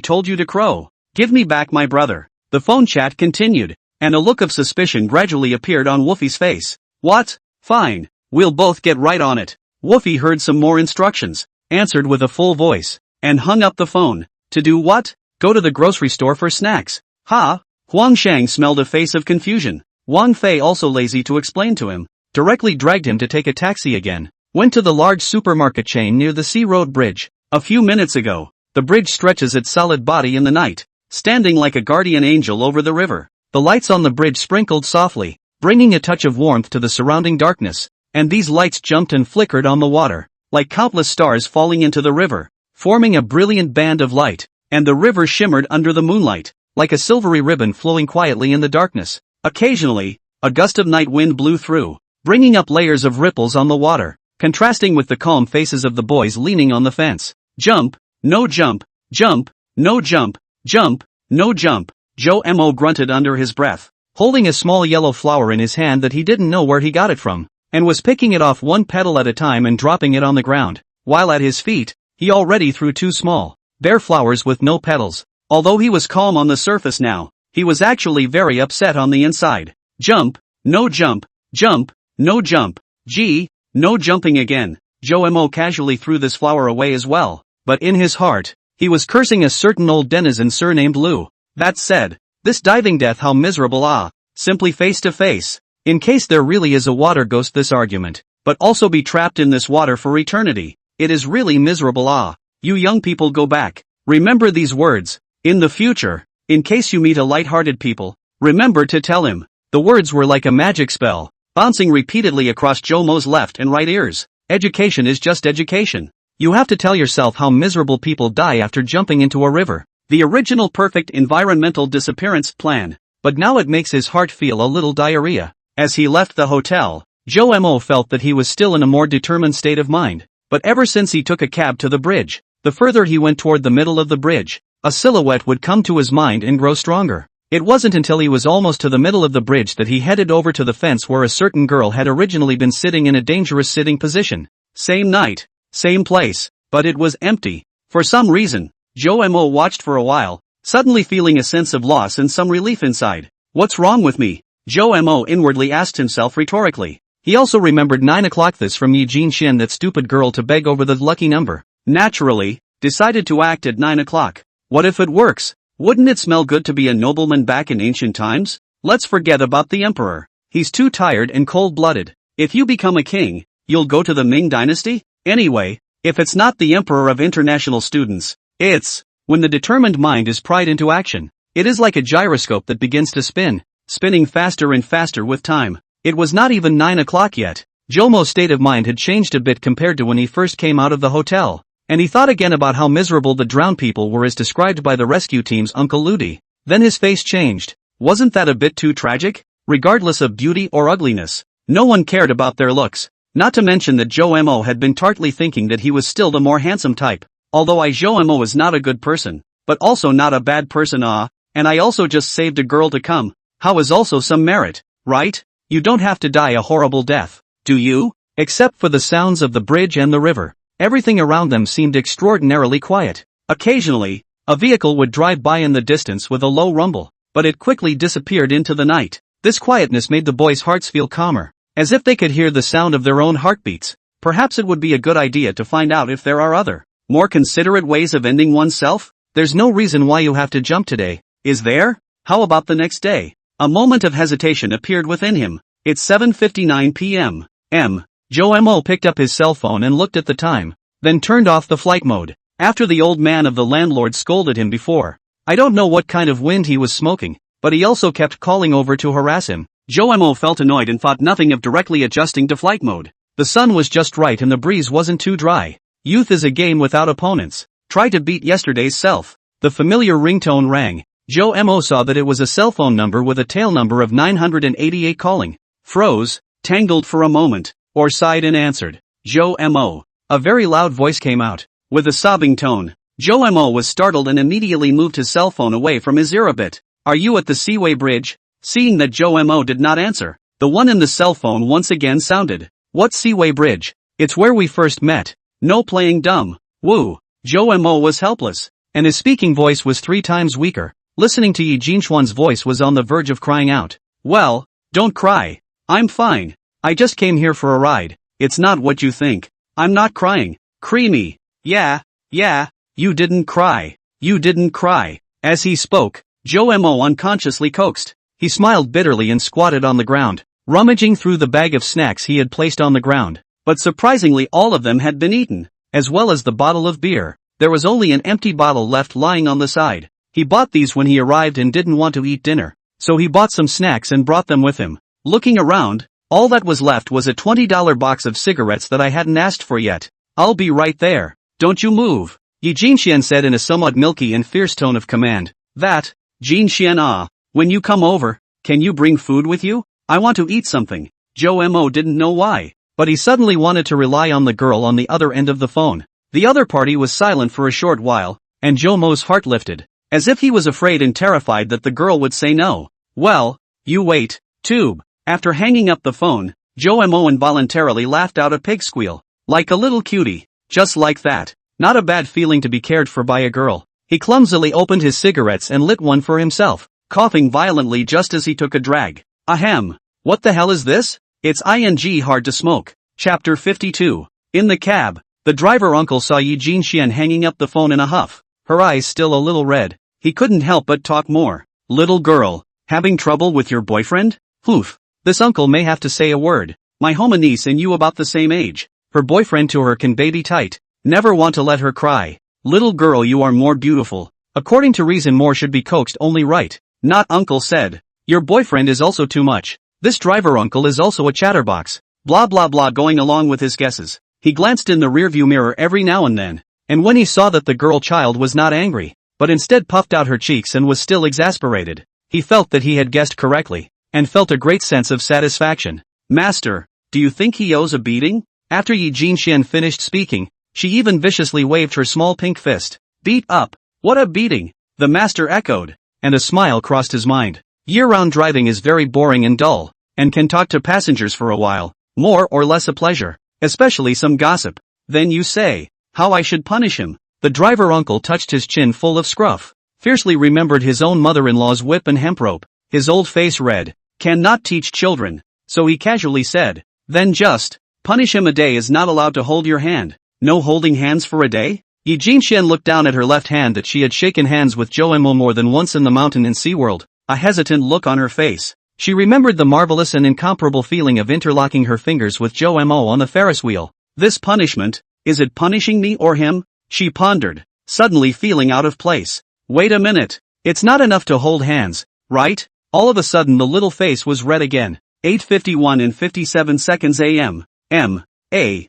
told you to crow. Give me back my brother. The phone chat continued, and a look of suspicion gradually appeared on Wolfie's face. What? Fine. We'll both get right on it. Wolfie heard some more instructions, answered with a full voice, and hung up the phone. To do what? Go to the grocery store for snacks. Ha! Huang Shang smelled a face of confusion. Wang Fei, also lazy to explain to him, directly dragged him to take a taxi again. Went to the large supermarket chain near the Sea Road Bridge. A few minutes ago, the bridge stretches its solid body in the night, standing like a guardian angel over the river. The lights on the bridge sprinkled softly, bringing a touch of warmth to the surrounding darkness, and these lights jumped and flickered on the water, like countless stars falling into the river, forming a brilliant band of light, and the river shimmered under the moonlight, like a silvery ribbon flowing quietly in the darkness. Occasionally, a gust of night wind blew through, bringing up layers of ripples on the water, contrasting with the calm faces of the boys leaning on the fence. Jump, no jump, jump, no jump, jump, no jump, Joe Mo grunted under his breath, holding a small yellow flower in his hand that he didn't know where he got it from, and was picking it off one petal at a time and dropping it on the ground, while at his feet, he already threw two small, bare flowers with no petals. Although he was calm on the surface now, he was actually very upset on the inside. Jump, no jump, jump, no jump, gee, no jumping again. Joe Mo casually threw this flower away as well, but in his heart, he was cursing a certain old denizen surnamed Lu. That said, this diving death, how miserable, simply face to face. In case there really is a water ghost, this argument, but also be trapped in this water for eternity. It is really miserable, You young people, go back. Remember these words. In the future, in case you meet a light-hearted people, remember to tell him. The words were like a magic spell, bouncing repeatedly across Joe Mo's left and right ears. Education is just education. You have to tell yourself how miserable people die after jumping into a river. The original perfect environmental disappearance plan, but now it makes his heart feel a little diarrhea. As he left the hotel, Joe Mo felt that he was still in a more determined state of mind. But ever since he took a cab to the bridge, the further he went toward the middle of the bridge, a silhouette would come to his mind and grow stronger. It wasn't until he was almost to the middle of the bridge that he headed over to the fence where a certain girl had originally been sitting in a dangerous sitting position. Same night, same place, but it was empty. For some reason, Joe Mo watched for a while, suddenly feeling a sense of loss and some relief inside. What's wrong with me? Joe Mo inwardly asked himself rhetorically. He also remembered 9 o'clock this from Yi Jinxian, that stupid girl, to beg over the lucky number. Naturally, decided to act at 9 o'clock. What if it works? Wouldn't it smell good to be a nobleman back in ancient times? Let's forget about the emperor. He's too tired and cold-blooded. If you become a king, you'll go to the Ming dynasty? Anyway, if it's not the emperor of international students, it's, when the determined mind is pried into action, it is like a gyroscope that begins to spin, spinning faster and faster with time. It was not even 9 o'clock yet. Joe Mo's state of mind had changed a bit compared to when he first came out of the hotel. And he thought again about how miserable the drowned people were as described by the rescue team's Uncle Ludi. Then his face changed. Wasn't that a bit too tragic? Regardless of beauty or ugliness, no one cared about their looks. Not to mention that Joe Mo had been tartly thinking that he was still the more handsome type. Although Joe Mo is not a good person, but also not a bad person, and I also just saved a girl to come. How is also some merit, right? You don't have to die a horrible death, do you? Except for the sounds of the bridge and the river. Everything around them seemed extraordinarily quiet. Occasionally, a vehicle would drive by in the distance with a low rumble, but it quickly disappeared into the night. This quietness made the boys' hearts feel calmer, as if they could hear the sound of their own heartbeats. Perhaps it would be a good idea to find out if there are other, more considerate ways of ending oneself. There's no reason why you have to jump today, is there? How about the next day? A moment of hesitation appeared within him. It's 7:59 p.m. Joe Mo picked up his cell phone and looked at the time, then turned off the flight mode. After the old man of the landlord scolded him before, I don't know what kind of wind he was smoking, but he also kept calling over to harass him. Joe Mo felt annoyed and thought nothing of directly adjusting to flight mode. The sun was just right and the breeze wasn't too dry. Youth is a game without opponents. Try to beat yesterday's self. The familiar ringtone rang. Joe Mo saw that it was a cell phone number with a tail number of 988 calling. Froze, tangled for a moment, or sighed and answered. Joe Mo. A very loud voice came out, with a sobbing tone. Joe Mo was startled and immediately moved his cell phone away from his ear a bit. Are you at the Seaway Bridge? Seeing that Joe Mo did not answer, the one in the cell phone once again sounded. What Seaway Bridge? It's where we first met. No playing dumb. Woo. Joe Mo was helpless, and his speaking voice was 3 times weaker. Listening to Yi Jinxuan's voice was on the verge of crying out. Well, don't cry. I'm fine. I just came here for a ride. It's not what you think. I'm not crying. Creamy. Yeah, you didn't cry. You didn't cry. As he spoke, Joe unconsciously coaxed. He smiled bitterly and squatted on the ground, rummaging through the bag of snacks he had placed on the ground. But surprisingly all of them had been eaten, as well as the bottle of beer. There was only an empty bottle left lying on the side. He bought these when he arrived and didn't want to eat dinner, so he bought some snacks and brought them with him. Looking around, all that was left was a $20 box of cigarettes that I hadn't asked for yet. I'll be right there. Don't you move, Yi Jinxian said in a somewhat milky and fierce tone of command. That, Jinxian, when you come over, can you bring food with you? I want to eat something. Joe didn't know why, but he suddenly wanted to rely on the girl on the other end of the phone. The other party was silent for a short while, and Joe's heart lifted, as if he was afraid and terrified that the girl would say no. Well, you wait, tube. After hanging up the phone, Joe involuntarily laughed out a pig squeal. Like a little cutie. Just like that. Not a bad feeling to be cared for by a girl. He clumsily opened his cigarettes and lit one for himself, coughing violently just as he took a drag. Ahem. What the hell is this? It's hard to smoke. Chapter 52. In the cab, the driver uncle saw Yi Jinxian hanging up the phone in a huff, her eyes still a little red. He couldn't help but talk more. Little girl, having trouble with your boyfriend? Oof. This uncle may have to say a word. My homa niece and you about the same age. Her boyfriend to her can baby tight. Never want to let her cry. Little girl, you are more beautiful. According to reason, more should be coaxed only right. Not uncle said. Your boyfriend is also too much. This driver uncle is also a chatterbox. Blah blah blah. Going along with his guesses, he glanced in the rearview mirror every now and then, and when he saw that the girl child was not angry, but instead puffed out her cheeks and was still exasperated, he felt that he had guessed correctly, and felt a great sense of satisfaction. Master, do you think he owes a beating? After Yi Jinxian finished speaking, she even viciously waved her small pink fist. Beat up? What a beating! The master echoed, and a smile crossed his mind. Year-round driving is very boring and dull, and can talk to passengers for a while, more or less a pleasure, especially some gossip. Then you say, how I should punish him? The driver uncle touched his chin full of scruff, fiercely remembered his own mother-in-law's whip and hemp rope, his old face red. Cannot teach children, so he casually said, then just punish him. A day is not allowed to hold your hand. No holding hands for a day? Yi Jinxian looked down at her left hand that she had shaken hands with Joe more than once in the mountain in SeaWorld, a hesitant look on her face. She remembered the marvelous and incomparable feeling of interlocking her fingers with Joe on the Ferris wheel. This punishment, is it punishing me or him? She pondered, suddenly feeling out of place. Wait a minute, it's not enough to hold hands, right? All of a sudden the little face was red again. 8:51 and 57 seconds a.m. M.A.A.S.A.P.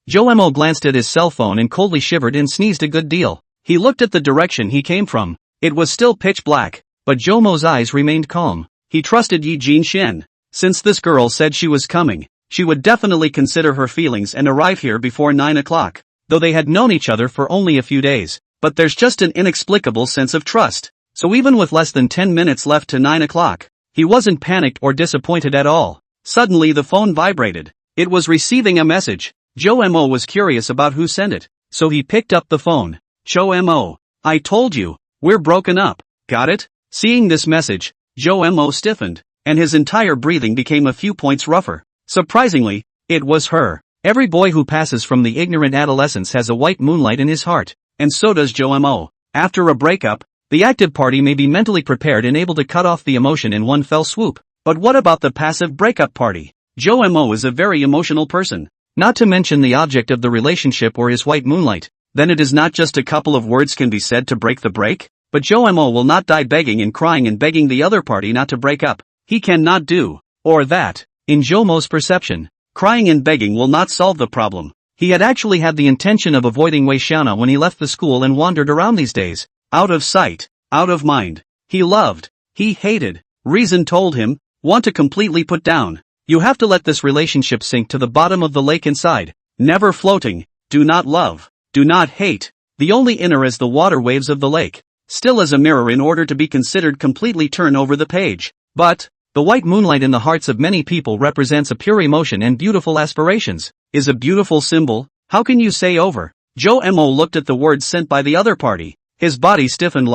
Joe glanced at his cell phone and coldly shivered and sneezed a good deal. He looked at the direction he came from. It was still pitch black, but Joe's eyes remained calm. He trusted Yi Jinxian. Since this girl said she was coming, she would definitely consider her feelings and arrive here before 9 o'clock, though they had known each other for only a few days. But there's just an inexplicable sense of trust. So even with less than 10 minutes left to 9 o'clock, he wasn't panicked or disappointed at all. Suddenly the phone vibrated. It was receiving a message. Joe was curious about who sent it, so he picked up the phone. Joe, I told you, we're broken up. Got it? Seeing this message, Joe stiffened, and his entire breathing became a few points rougher. Surprisingly, it was her. Every boy who passes from the ignorant adolescence has a white moonlight in his heart, and so does Joe. After a breakup, the active party may be mentally prepared and able to cut off the emotion in one fell swoop. But what about the passive breakup party? Joe is a very emotional person, not to mention the object of the relationship or his white moonlight. Then it is not just a couple of words can be said to break the break, but Joe will not die begging and crying and begging the other party not to break up. He cannot do, or that. In Joe's perception, crying and begging will not solve the problem. He had actually had the intention of avoiding Wei Xiana when he left the school and wandered around these days. Out of sight, out of mind. He loved, he hated. Reason told him, want to completely put down. You have to let this relationship sink to the bottom of the lake inside. Never floating, do not love, do not hate. The only inner as the water waves of the lake. Still as a mirror in order to be considered completely turn over the page. But, the white moonlight in the hearts of many people represents a pure emotion and beautiful aspirations. Is a beautiful symbol. How can you say over? Joe looked at the words sent by the other party. His body stiffened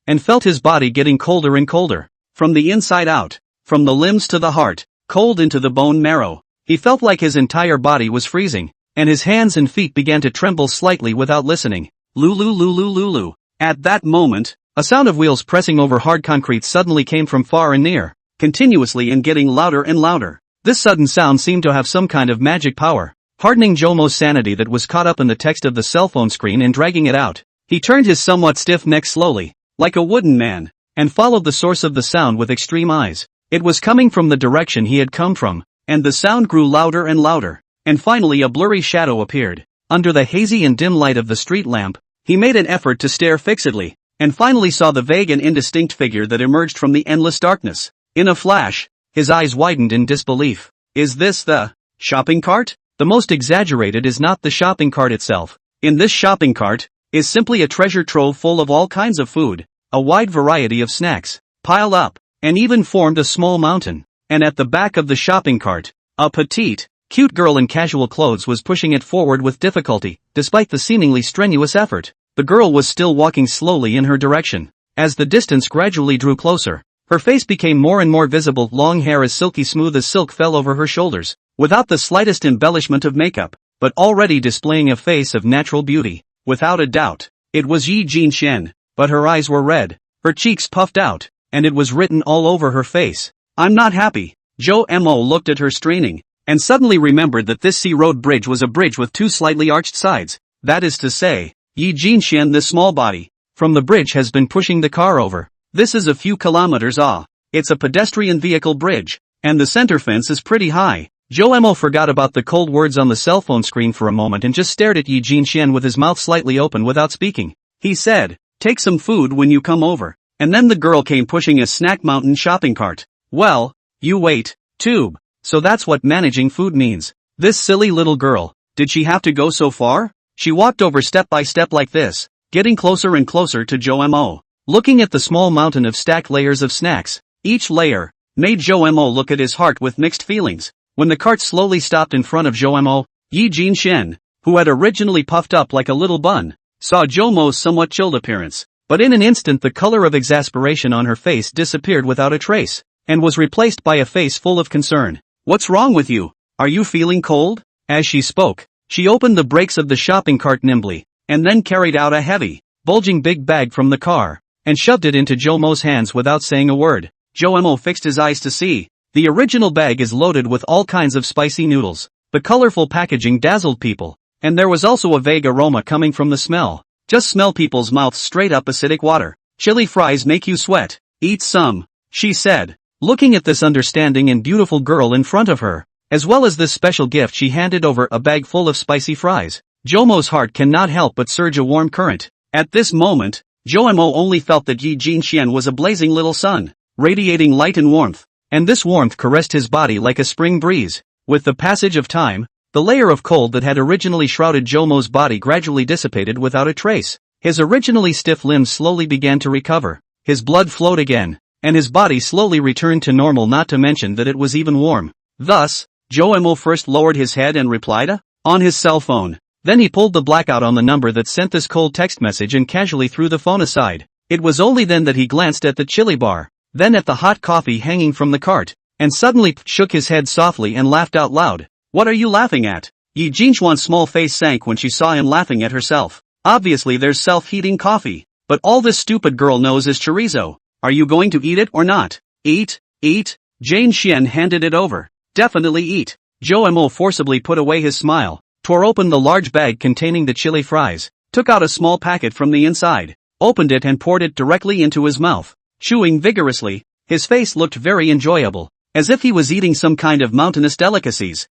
and felt his body getting colder and colder. From the inside out, from the limbs to the heart, cold into the bone marrow. He felt like his entire body was freezing, and his hands and feet began to tremble slightly without listening. Lulu. At that moment, a sound of wheels pressing over hard concrete suddenly came from far and near, continuously and getting louder and louder. This sudden sound seemed to have some kind of magic power, hardening Jomo's sanity that was caught up in the text of the cell phone screen and dragging it out. He turned his somewhat stiff neck slowly, like a wooden man, and followed the source of the sound with extreme eyes. It was coming from the direction he had come from, and the sound grew louder and louder, and finally a blurry shadow appeared. Under the hazy and dim light of the street lamp, he made an effort to stare fixedly, and finally saw the vague and indistinct figure that emerged from the endless darkness. In a flash, his eyes widened in disbelief. Is this the shopping cart? The most exaggerated is not the shopping cart itself. In this shopping cart is simply a treasure trove full of all kinds of food, a wide variety of snacks, piled up, and even formed a small mountain. And at the back of the shopping cart, a petite, cute girl in casual clothes was pushing it forward with difficulty, despite the seemingly strenuous effort. The girl was still walking slowly in her direction. As the distance gradually drew closer, her face became more and more visible. Long hair as silky smooth as silk fell over her shoulders, without the slightest embellishment of makeup, but already displaying a face of natural beauty. Without a doubt, it was Yi Jinxian, but her eyes were red, her cheeks puffed out, and it was written all over her face. I'm not happy. Mo looked at her straining, and suddenly remembered that this sea-road bridge was a bridge with two slightly arched sides. That is to say, Yi Jinxian, this small body from the bridge, has been pushing the car over. This is a few kilometers off. It's a pedestrian vehicle bridge, and the center fence is pretty high. Mo forgot about the cold words on the cell phone screen for a moment and just stared at Yi Jinxian with his mouth slightly open without speaking. He said, "Take some food when you come over." And then the girl came pushing a snack mountain shopping cart. Well, you wait, tube. So that's what managing food means. This silly little girl, did she have to go so far? She walked over step by step like this, getting closer and closer to Mo, looking at the small mountain of stacked layers of snacks. Each layer made Mo look at his heart with mixed feelings. When the cart slowly stopped in front of Mo, Yi Jinxian, who had originally puffed up like a little bun, saw Mo's somewhat chilled appearance, but in an instant the color of exasperation on her face disappeared without a trace, and was replaced by a face full of concern. What's wrong with you? Are you feeling cold? As she spoke, she opened the brakes of the shopping cart nimbly, and then carried out a heavy, bulging big bag from the car, and shoved it into Mo's hands without saying a word. Mo fixed his eyes to see. The original bag is loaded with all kinds of spicy noodles. The colorful packaging dazzled people, and there was also a vague aroma coming from the smell. Just smell people's mouths straight up acidic water. Chili fries make you sweat. Eat some, she said, looking at this understanding and beautiful girl in front of her. As well as this special gift, she handed over a bag full of spicy fries. Mo's heart cannot help but surge a warm current. At this moment, Mo only felt that Yi Jinxian was a blazing little sun, radiating light and warmth, and this warmth caressed his body like a spring breeze. With the passage of time, the layer of cold that had originally shrouded Mo's body gradually dissipated without a trace. His originally stiff limbs slowly began to recover, his blood flowed again, and his body slowly returned to normal, not to mention that it was even warm. Thus, Mo first lowered his head and replied on his cell phone. Then he pulled the blackout on the number that sent this cold text message and casually threw the phone aside. It was only then that he glanced at the chili bar, then at the hot coffee hanging from the cart, and suddenly shook his head softly and laughed out loud. What are you laughing at? Yi Jinxian's small face sank when she saw him laughing at herself. Obviously there's self-heating coffee, but all this stupid girl knows is chorizo. Are you going to eat it or not? Eat, eat. Jinxian handed it over. Definitely eat. Mo forcibly put away his smile, tore open the large bag containing the chili fries, took out a small packet from the inside, opened it and poured it directly into his mouth. Chewing vigorously, his face looked very enjoyable, as if he was eating some kind of mountainous delicacies.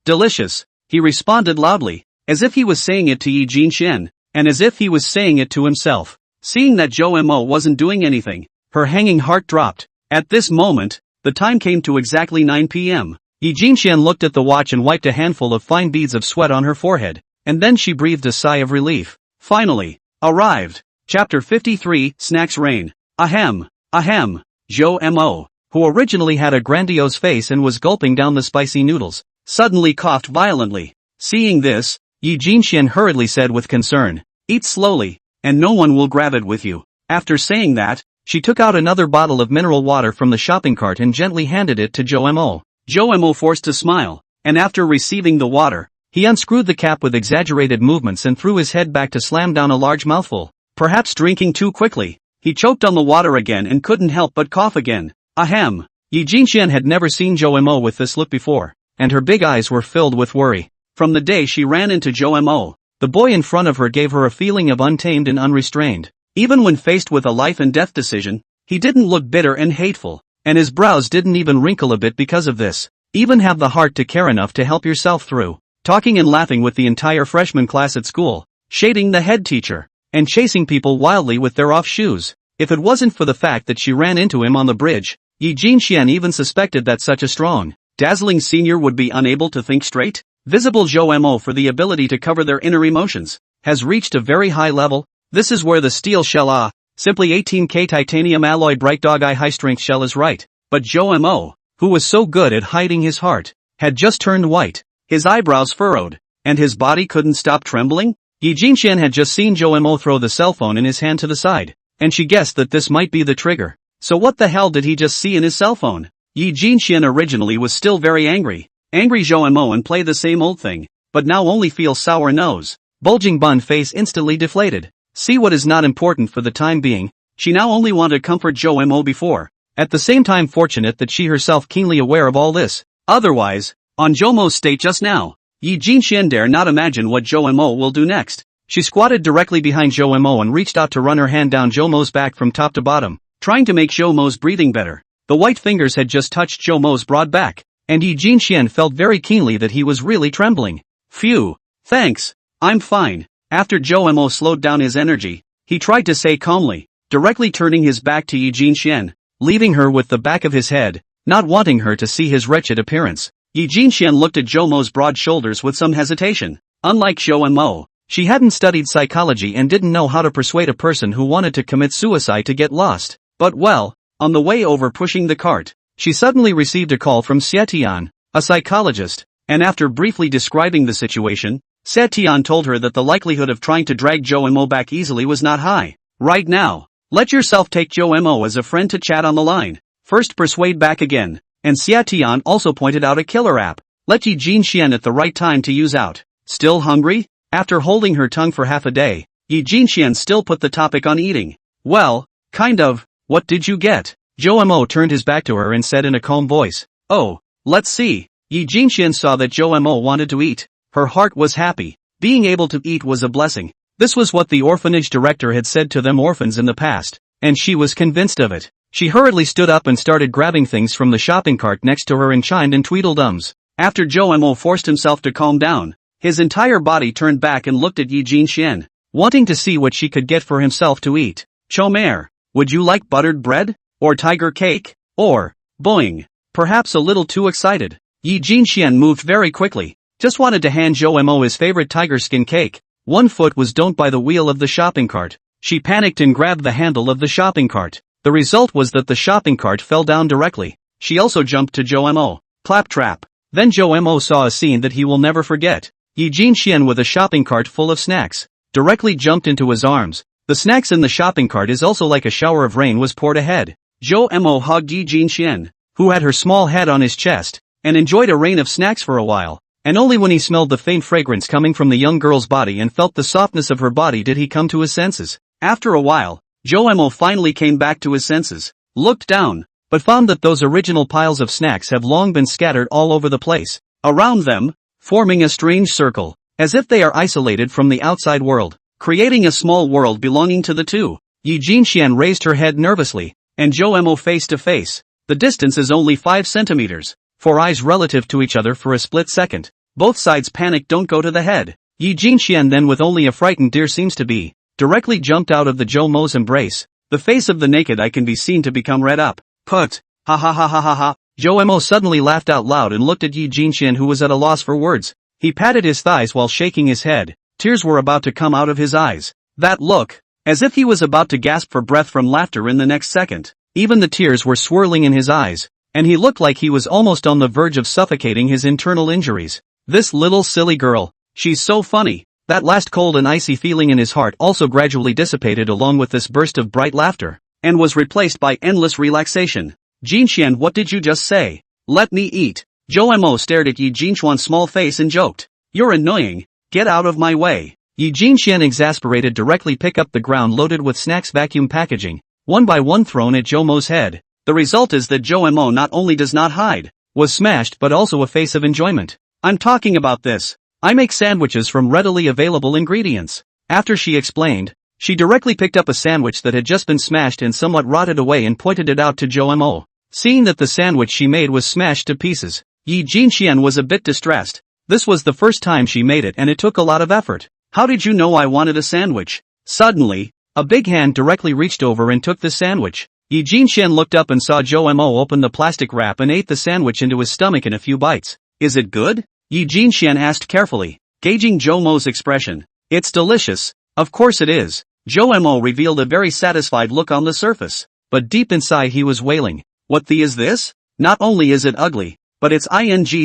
Delicious, he responded loudly, as if he was saying it to Yi Jinxian, and as if he was saying it to himself. Seeing that Mo wasn't doing anything, her hanging heart dropped. At this moment, the time came to exactly 9 p.m. Yi Jinxian looked at the watch and wiped a handful of fine beads of sweat on her forehead, and then she breathed a sigh of relief. Finally, arrived. Chapter 53, Snacks Rain. Ahem. Mo, who originally had a grandiose face and was gulping down the spicy noodles, suddenly coughed violently. Seeing this, Yi Jinxian hurriedly said with concern, "Eat slowly, and no one will grab it with you." After saying that, she took out another bottle of mineral water from the shopping cart and gently handed it to Mo. Mo forced a smile, and after receiving the water, he unscrewed the cap with exaggerated movements and threw his head back to slam down a large mouthful. Perhaps drinking too quickly. He choked on the water again and couldn't help but cough again. Ahem. Yi Jinxian had never seen Zhou Mo with this look before, and her big eyes were filled with worry. From the day she ran into Zhou Mo, the boy in front of her gave her a feeling of untamed and unrestrained. Even when faced with a life and death decision, he didn't look bitter and hateful, and his brows didn't even wrinkle a bit because of this. Even have the heart to care enough to help yourself through talking and laughing with the entire freshman class at school, shading the head teacher, and chasing people wildly with their off shoes. If it wasn't for the fact that she ran into him on the bridge, Yi Jinxian even suspected that such a strong, dazzling senior would be unable to think straight. Visible Zhou Mo for the ability to cover their inner emotions has reached a very high level. This is where the steel shell simply 18K titanium alloy bright dog eye high strength shell is right. But Zhou Mo, who was so good at hiding his heart, had just turned white, his eyebrows furrowed, and his body couldn't stop trembling. Yi Jinxian had just seen Zhou Mo throw the cell phone in his hand to the side, and she guessed that this might be the trigger. So what the hell did he just see in his cell phone? Yi Jinxian originally was still very angry Zhou Mo and play the same old thing, but now only feel sour nose, bulging bun face instantly deflated. See what is not important for the time being, she now only wanted to comfort Zhou Mo before, at the same time fortunate that she herself keenly aware of all this. Otherwise, on Zhou Mo's state just now, Yi Jinxian dare not imagine what Zhou Mo will do next. She squatted directly behind Zhou Mo and reached out to run her hand down Zhou Mo's back from top to bottom, trying to make Zhou Mo's breathing better. The white fingers had just touched Zhou Mo's broad back, and Yi Jinxian felt very keenly that he was really trembling. Phew, thanks, I'm fine. After Zhou Mo slowed down his energy, he tried to say calmly, directly turning his back to Yi Jinxian, leaving her with the back of his head, not wanting her to see his wretched appearance. Yi Jinxian looked at Zhou Mo's broad shoulders with some hesitation. Unlike Zhou Mo, she hadn't studied psychology and didn't know how to persuade a person who wanted to commit suicide to get lost. But well, on the way over pushing the cart, she suddenly received a call from Xietian, a psychologist, and after briefly describing the situation, Xietian told her that the likelihood of trying to drag Zhou Mo back easily was not high. Right now, let yourself take Zhou Mo as a friend to chat on the line. First persuade back again. And Xietian also pointed out a killer app. Let Yi Jinxian at the right time to use out. Still hungry? After holding her tongue for half a day, Yi Jinxian still put the topic on eating. Well, kind of. What did you get? Zhou Mo turned his back to her and said in a calm voice. Oh, let's see. Yi Jinxian saw that Zhou Mo wanted to eat. Her heart was happy. Being able to eat was a blessing. This was what the orphanage director had said to them orphans in the past, and she was convinced of it. She hurriedly stood up and started grabbing things from the shopping cart next to her and chimed in tweedledums. After Zhou Mo forced himself to calm down, his entire body turned back and looked at Yi Jinxian, wanting to see what she could get for himself to eat. Chomere, would you like buttered bread? Or tiger cake? Or, boing. Perhaps a little too excited. Yi Jinxian moved very quickly, just wanted to hand Zhou Mo his favorite tiger skin cake. One foot was don't by the wheel of the shopping cart. She panicked and grabbed the handle of the shopping cart. The result was that the shopping cart fell down directly. She also jumped to Zhou Mo. Claptrap. Then Zhou Mo saw a scene that he will never forget. Yi Jinxian with a shopping cart full of snacks, directly jumped into his arms. The snacks in the shopping cart is also like a shower of rain was poured ahead. Zhou Mo hugged Yi Jinxian, who had her small head on his chest, and enjoyed a rain of snacks for a while. And only when he smelled the faint fragrance coming from the young girl's body and felt the softness of her body did he come to his senses. After a while, Zhou Mo finally came back to his senses, looked down, but found that those original piles of snacks have long been scattered all over the place, around them, forming a strange circle, as if they are isolated from the outside world, creating a small world belonging to the two. Yi Jinxian raised her head nervously, and Zhou Mo face to face. The distance is only 5 centimeters, 4 eyes relative to each other for a split second. Both sides panic don't go to the head. Yi Jinxian then with only a frightened deer seems to be, directly jumped out of the Zhou Mo's embrace. The face of the naked eye can be seen to become red up. Put. Ha ha ha ha ha ha. Zhou Mo suddenly laughed out loud and looked at Yi Jinxian who was at a loss for words. He patted his thighs while shaking his head. Tears were about to come out of his eyes. That look, as if he was about to gasp for breath from laughter in the next second. Even the tears were swirling in his eyes, and he looked like he was almost on the verge of suffocating his internal injuries. This little silly girl, she's so funny. That last cold and icy feeling in his heart also gradually dissipated along with this burst of bright laughter, and was replaced by endless relaxation. Jinxian, what did you just say? Let me eat. Zhou Mo stared at Yi Jinxian's small face and joked. You're annoying, get out of my way. Yi Jinxian exasperated directly pick up the ground loaded with snacks vacuum packaging, one by one thrown at Zhou Mo's head. The result is that Zhou Mo not only does not hide, was smashed but also a face of enjoyment. I'm talking about this. I make sandwiches from readily available ingredients. After she explained, she directly picked up a sandwich that had just been smashed and somewhat rotted away and pointed it out to Zhou Mo. Seeing that the sandwich she made was smashed to pieces, Yi Jinxian was a bit distressed. This was the first time she made it and it took a lot of effort. How did you know I wanted a sandwich? Suddenly, a big hand directly reached over and took the sandwich. Yi Jinxian looked up and saw Zhou Mo open the plastic wrap and ate the sandwich into his stomach in a few bites. Is it good? Yi Jinxian asked carefully, gauging Zhou Mo's expression. It's delicious. Of course it is. Zhou Mo revealed a very satisfied look on the surface, but deep inside he was wailing. What the is this? Not only is it ugly, but it's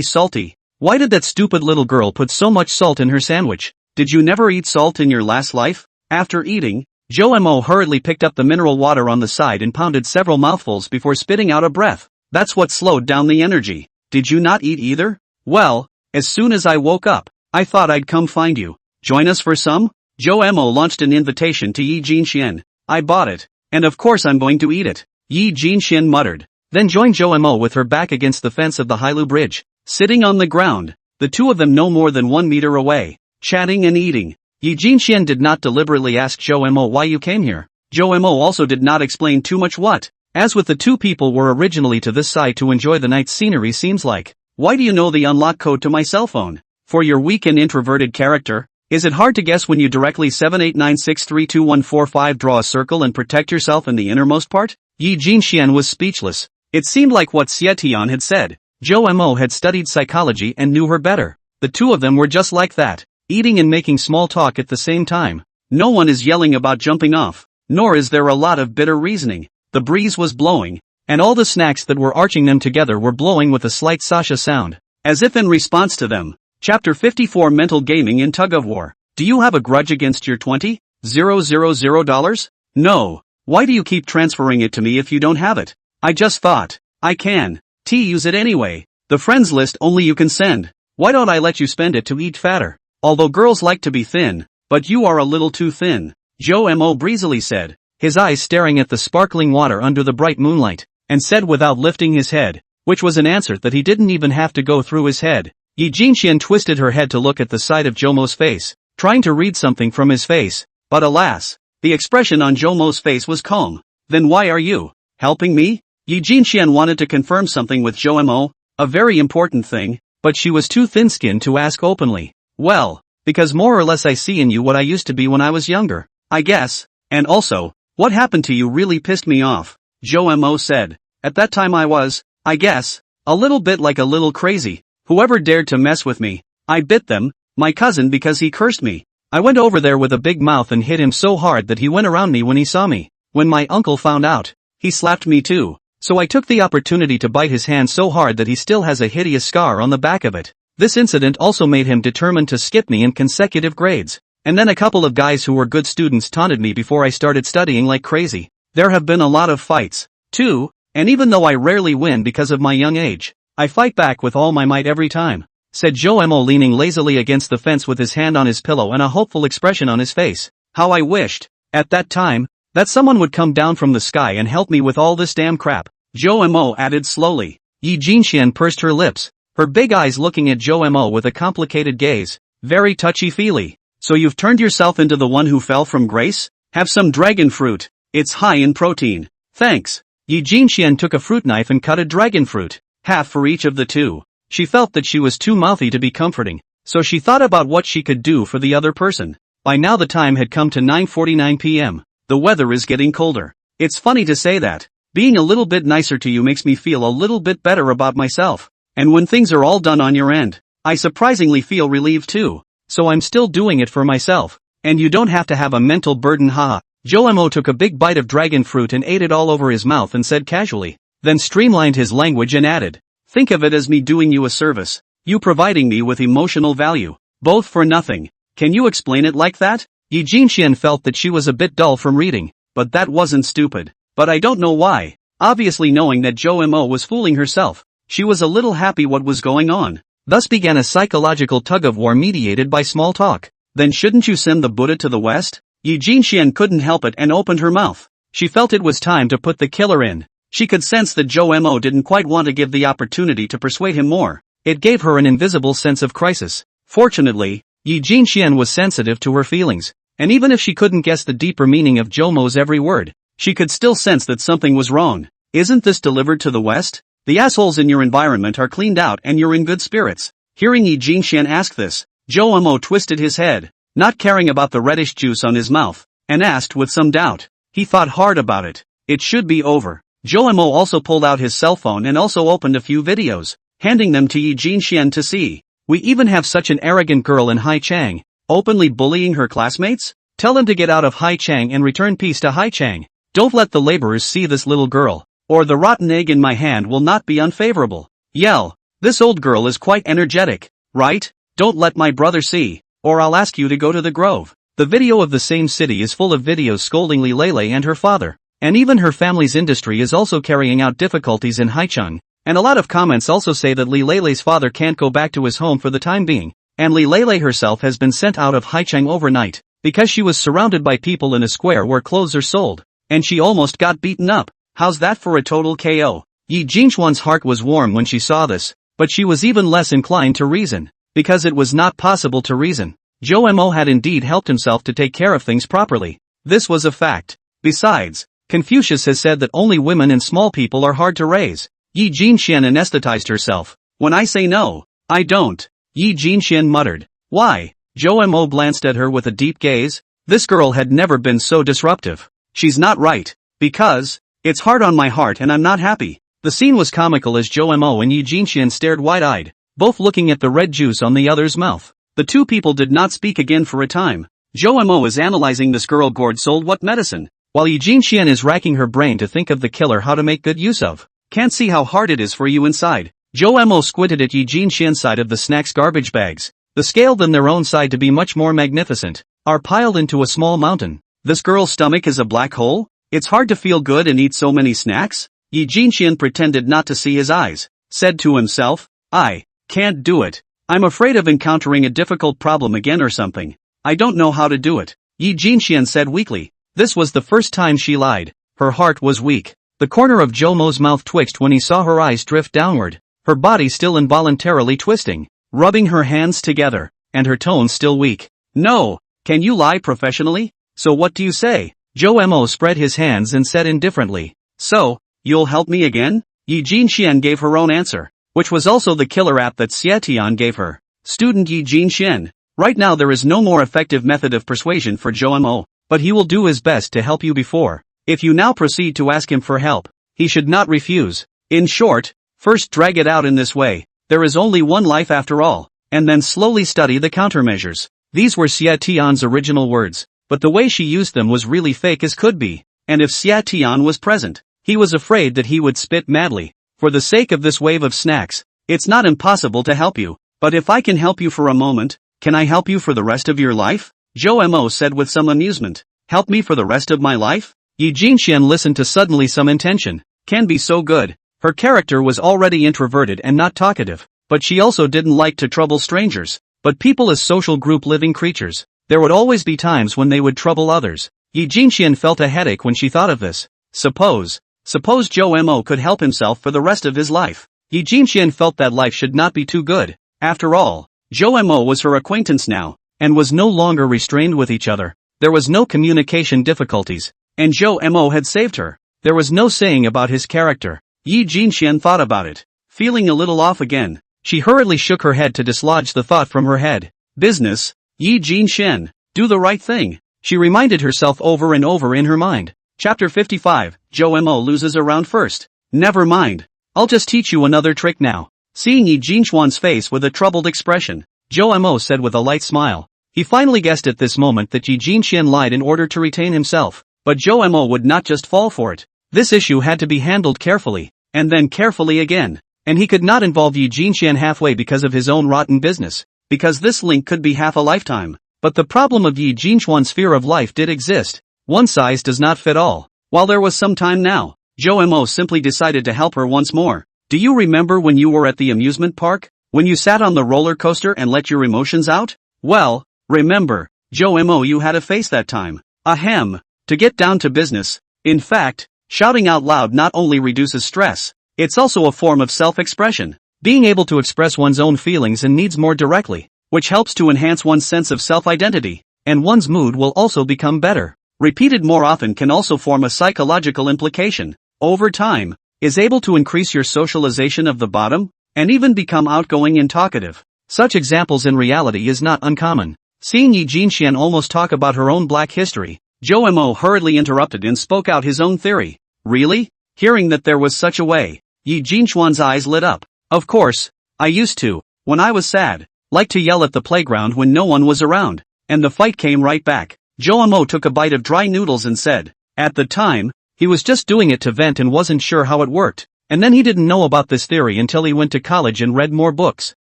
salty. Why did that stupid little girl put so much salt in her sandwich? Did you never eat salt in your last life? After eating, Zhou Mo hurriedly picked up the mineral water on the side and pounded several mouthfuls before spitting out a breath. That's what slowed down the energy. Did you not eat either? Well, as soon as I woke up, I thought I'd come find you. Join us for some? Zhou Mo launched an invitation to Yi Jinxian. I bought it, and of course I'm going to eat it. Yi Jinxian muttered, then joined Zhou Mo with her back against the fence of the Hailu Bridge. Sitting on the ground, the two of them no more than 1 meter away, chatting and eating. Yi Jinxian did not deliberately ask Zhou Mo why you came here. Zhou Mo also did not explain too much what. As with the two people were originally to this side to enjoy the night scenery seems like. Why do you know the unlock code to my cell phone? For your weak and introverted character, is it hard to guess when you directly 7896321145 draw a circle and protect yourself in the innermost part? Yi Jinxian was speechless. It seemed like what Xie Tian had said. Zhou Mo had studied psychology and knew her better. The two of them were just like that, eating and making small talk at the same time. No one is yelling about jumping off, nor is there a lot of bitter reasoning. The breeze was blowing, and all the snacks that were arching them together were blowing with a slight sasha sound, as if in response to them. Chapter 54 Mental Gaming in Tug of War. Do you have a grudge against your $20,000? No. Why do you keep transferring it to me if you don't have it? I just thought. I can. Use it anyway. The friends list only you can send. Why don't I let you spend it to eat fatter? Although girls like to be thin, but you are a little too thin. Zhou Mo breezily said, his eyes staring at the sparkling water under the bright moonlight, and said without lifting his head, which was an answer that he didn't even have to go through his head. Yi Jinxian twisted her head to look at the side of Zhou Mo's face, trying to read something from his face, but alas, the expression on Zhou Mo's face was calm. Then why are you helping me? Yi Jinxian wanted to confirm something with Zhou Mo, a very important thing, but she was too thin-skinned to ask openly. Well, because more or less I see in you what I used to be when I was younger, I guess, and also, what happened to you really pissed me off, Zhou Mo said. At that time I was, I guess, a little bit like a little crazy. Whoever dared to mess with me, I bit them, my cousin because he cursed me. I went over there with a big mouth and hit him so hard that he went around me when he saw me. When my uncle found out, he slapped me too. So I took the opportunity to bite his hand so hard that he still has a hideous scar on the back of it. This incident also made him determined to skip me in consecutive grades. And then a couple of guys who were good students taunted me before I started studying like crazy. There have been a lot of fights, too, and even though I rarely win because of my young age, I fight back with all my might every time, said Zhou Mo leaning lazily against the fence with his hand on his pillow and a hopeful expression on his face. How I wished, at that time, that someone would come down from the sky and help me with all this damn crap, Zhou Mo added slowly. Yi Jinxian pursed her lips, her big eyes looking at Zhou Mo with a complicated gaze, very touchy-feely. So you've turned yourself into the one who fell from grace? Have some dragon fruit, it's high in protein. Thanks. Yi Jinxian took a fruit knife and cut a dragon fruit, half for each of the two. She felt that she was too mouthy to be comforting, so she thought about what she could do for the other person. By now the time had come to 9:49 p.m. The weather is getting colder. It's funny to say that. Being a little bit nicer to you makes me feel a little bit better about myself. And when things are all done on your end, I surprisingly feel relieved too. So I'm still doing it for myself. And you don't have to have a mental burden, haha. Zhou Mo took a big bite of dragon fruit and ate it all over his mouth and said casually, then streamlined his language and added, think of it as me doing you a service, you providing me with emotional value, both for nothing. Can you explain it like that? Yi Jinxian felt that she was a bit dull from reading, but that wasn't stupid. But I don't know why. Obviously knowing that Zhou Mo was fooling herself, she was a little happy what was going on. Thus began a psychological tug-of-war mediated by small talk. Then shouldn't you send the Buddha to the West? Yi Jinxian couldn't help it and opened her mouth. She felt it was time to put the killer in. She could sense that Zhou Mo didn't quite want to give the opportunity to persuade him more. It gave her an invisible sense of crisis. Fortunately, Yi Jinxian was sensitive to her feelings, and even if she couldn't guess the deeper meaning of Zhou Mo's every word, she could still sense that something was wrong. Isn't this delivered to the West? The assholes in your environment are cleaned out and you're in good spirits. Hearing Yi Jinxian ask this, Zhou Mo twisted his head, not caring about the reddish juice on his mouth, and asked with some doubt. He thought hard about it. It should be over. Zhou Mo also pulled out his cell phone and also opened a few videos, handing them to Yi Jinxian to see. We even have such an arrogant girl in Haichang, openly bullying her classmates? Tell them to get out of Haichang and return peace to Haichang. Don't let the laborers see this little girl, or the rotten egg in my hand will not be unfavorable. Yell. This old girl is quite energetic, right? Don't let my brother see, or I'll ask you to go to the grove. The video of the same city is full of videos scolding Li Lele and her father, and even her family's industry is also carrying out difficulties in Haicheng, and a lot of comments also say that Li Lele's father can't go back to his home for the time being, and Li Lele herself has been sent out of Haicheng overnight, because she was surrounded by people in a square where clothes are sold, and she almost got beaten up. How's that for a total KO? Yi Jinxuan's heart was warm when she saw this, but she was even less inclined to reason, because it was not possible to reason. Zhou Mo had indeed helped himself to take care of things properly. This was a fact. Besides, Confucius has said that only women and small people are hard to raise. Yi Jinxian anesthetized herself. When I say no, I don't. Yi Jinxian muttered. Why? Zhou Mo glanced at her with a deep gaze. This girl had never been so disruptive. She's not right. Because, it's hard on my heart and I'm not happy. The scene was comical as Zhou Mo and Yi Jinxian stared wide-eyed, both looking at the red juice on the other's mouth. The two people did not speak again for a time. Zhou Mo is analyzing this girl gourd sold what medicine, while Yi Jinxian is racking her brain to think of the killer how to make good use of. Can't see how hard it is for you inside. Zhou Mo squinted at Yi Jinxian's side of the snacks garbage bags. The scaled on their own side to be much more magnificent, are piled into a small mountain. This girl's stomach is a black hole? It's hard to feel good and eat so many snacks? Yi Jinxian pretended not to see his eyes, said to himself, I can't do it. I'm afraid of encountering a difficult problem again or something. I don't know how to do it. Yi Jinxian said weakly. This was the first time she lied. Her heart was weak. The corner of Zhou Mo's mouth twitched when he saw her eyes drift downward, her body still involuntarily twisting, rubbing her hands together, and her tone still weak. No, can you lie professionally? So what do you say? Zhou Mo spread his hands and said indifferently. So, you'll help me again? Yi Jinxian gave her own answer, which was also the killer app that Xie Tian gave her. Student Yi Jinxian. Right now there is no more effective method of persuasion for Zhou Mo, but he will do his best to help you before. If you now proceed to ask him for help, he should not refuse. In short, first drag it out in this way. There is only one life after all, and then slowly study the countermeasures. These were Xie Tian's original words, but the way she used them was really fake as could be, and if Xie Tian was present, he was afraid that he would spit madly. For the sake of this wave of snacks, it's not impossible to help you, but if I can help you for a moment, can I help you for the rest of your life? Zhou Mo said with some amusement. Help me for the rest of my life? Yi Jinxian listened to suddenly some intention. Can be so good. Her character was already introverted and not talkative, but she also didn't like to trouble strangers. But people as social group living creatures, there would always be times when they would trouble others. Yi Jinxian felt a headache when she thought of this. Suppose Zhou Mo could help himself for the rest of his life. Yi Jinxian felt that life should not be too good. After all, Zhou Mo was her acquaintance now, and was no longer restrained with each other. There was no communication difficulties, and Zhou Mo had saved her. There was no saying about his character. Yi Jinxian thought about it. Feeling a little off again, she hurriedly shook her head to dislodge the thought from her head. Business, Yi Jinxian, do the right thing. She reminded herself over and over in her mind. Chapter 55, Zhou Mo loses a round first. Never mind. I'll just teach you another trick now. Seeing Yi Jinxuan's face with a troubled expression, Zhou Mo said with a light smile. He finally guessed at this moment that Yi Jinxian lied in order to retain himself, but Zhou Mo would not just fall for it. This issue had to be handled carefully, and then carefully again, and he could not involve Yi Jinxian halfway because of his own rotten business, because this link could be half a lifetime. But the problem of Yi Jinxuan's fear of life did exist. One size does not fit all. While there was some time now, Zhou Mo simply decided to help her once more. Do you remember when you were at the amusement park? When you sat on the roller coaster and let your emotions out? Well, Remember, Joe Mo, you had a face that time. Ahem. To get down to business. In fact, shouting out loud not only reduces stress, it's also a form of self-expression. Being able to express one's own feelings and needs more directly, which helps to enhance one's sense of self-identity, and one's mood will also become better. Repeated more often can also form a psychological implication. Over time, is able to increase your socialization of the bottom, and even become outgoing and talkative. Such examples in reality is not uncommon. Seeing Yi Jinxian almost talk about her own black history, Joe Mo hurriedly interrupted and spoke out his own theory. Really? Hearing that there was such a way, Yi Jinxuan's eyes lit up. Of course, I used to, when I was sad, like to yell at the playground when no one was around, and the fight came right back. Joe Mo took a bite of dry noodles and said, at the time, he was just doing it to vent and wasn't sure how it worked, and then he didn't know about this theory until he went to college and read more books.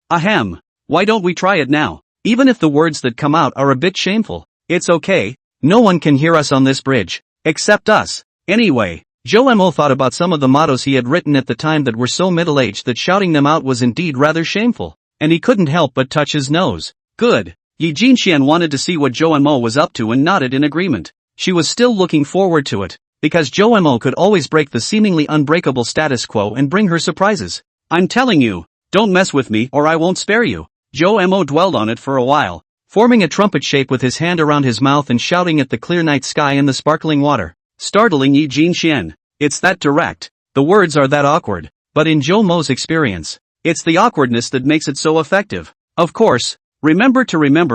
Ahem. Why don't we try it now? Even if the words that come out are a bit shameful, it's okay. No one can hear us on this bridge, except us. Anyway, Joe Mo thought about some of the mottos he had written at the time that were so middle-aged that shouting them out was indeed rather shameful, and he couldn't help but touch his nose. Good. Yi Jinxian wanted to see what Joe Mo was up to and nodded in agreement. She was still looking forward to it, because Joe Mo could always break the seemingly unbreakable status quo and bring her surprises. I'm telling you, don't mess with me or I won't spare you. Joe Mo dwelled on it for a while, forming a trumpet shape with his hand around his mouth and shouting at the clear night sky and the sparkling water, startling Yi Jinxian. It's that direct, the words are that awkward, but in Joe Mo's experience, it's the awkwardness that makes it so effective. Of course, remember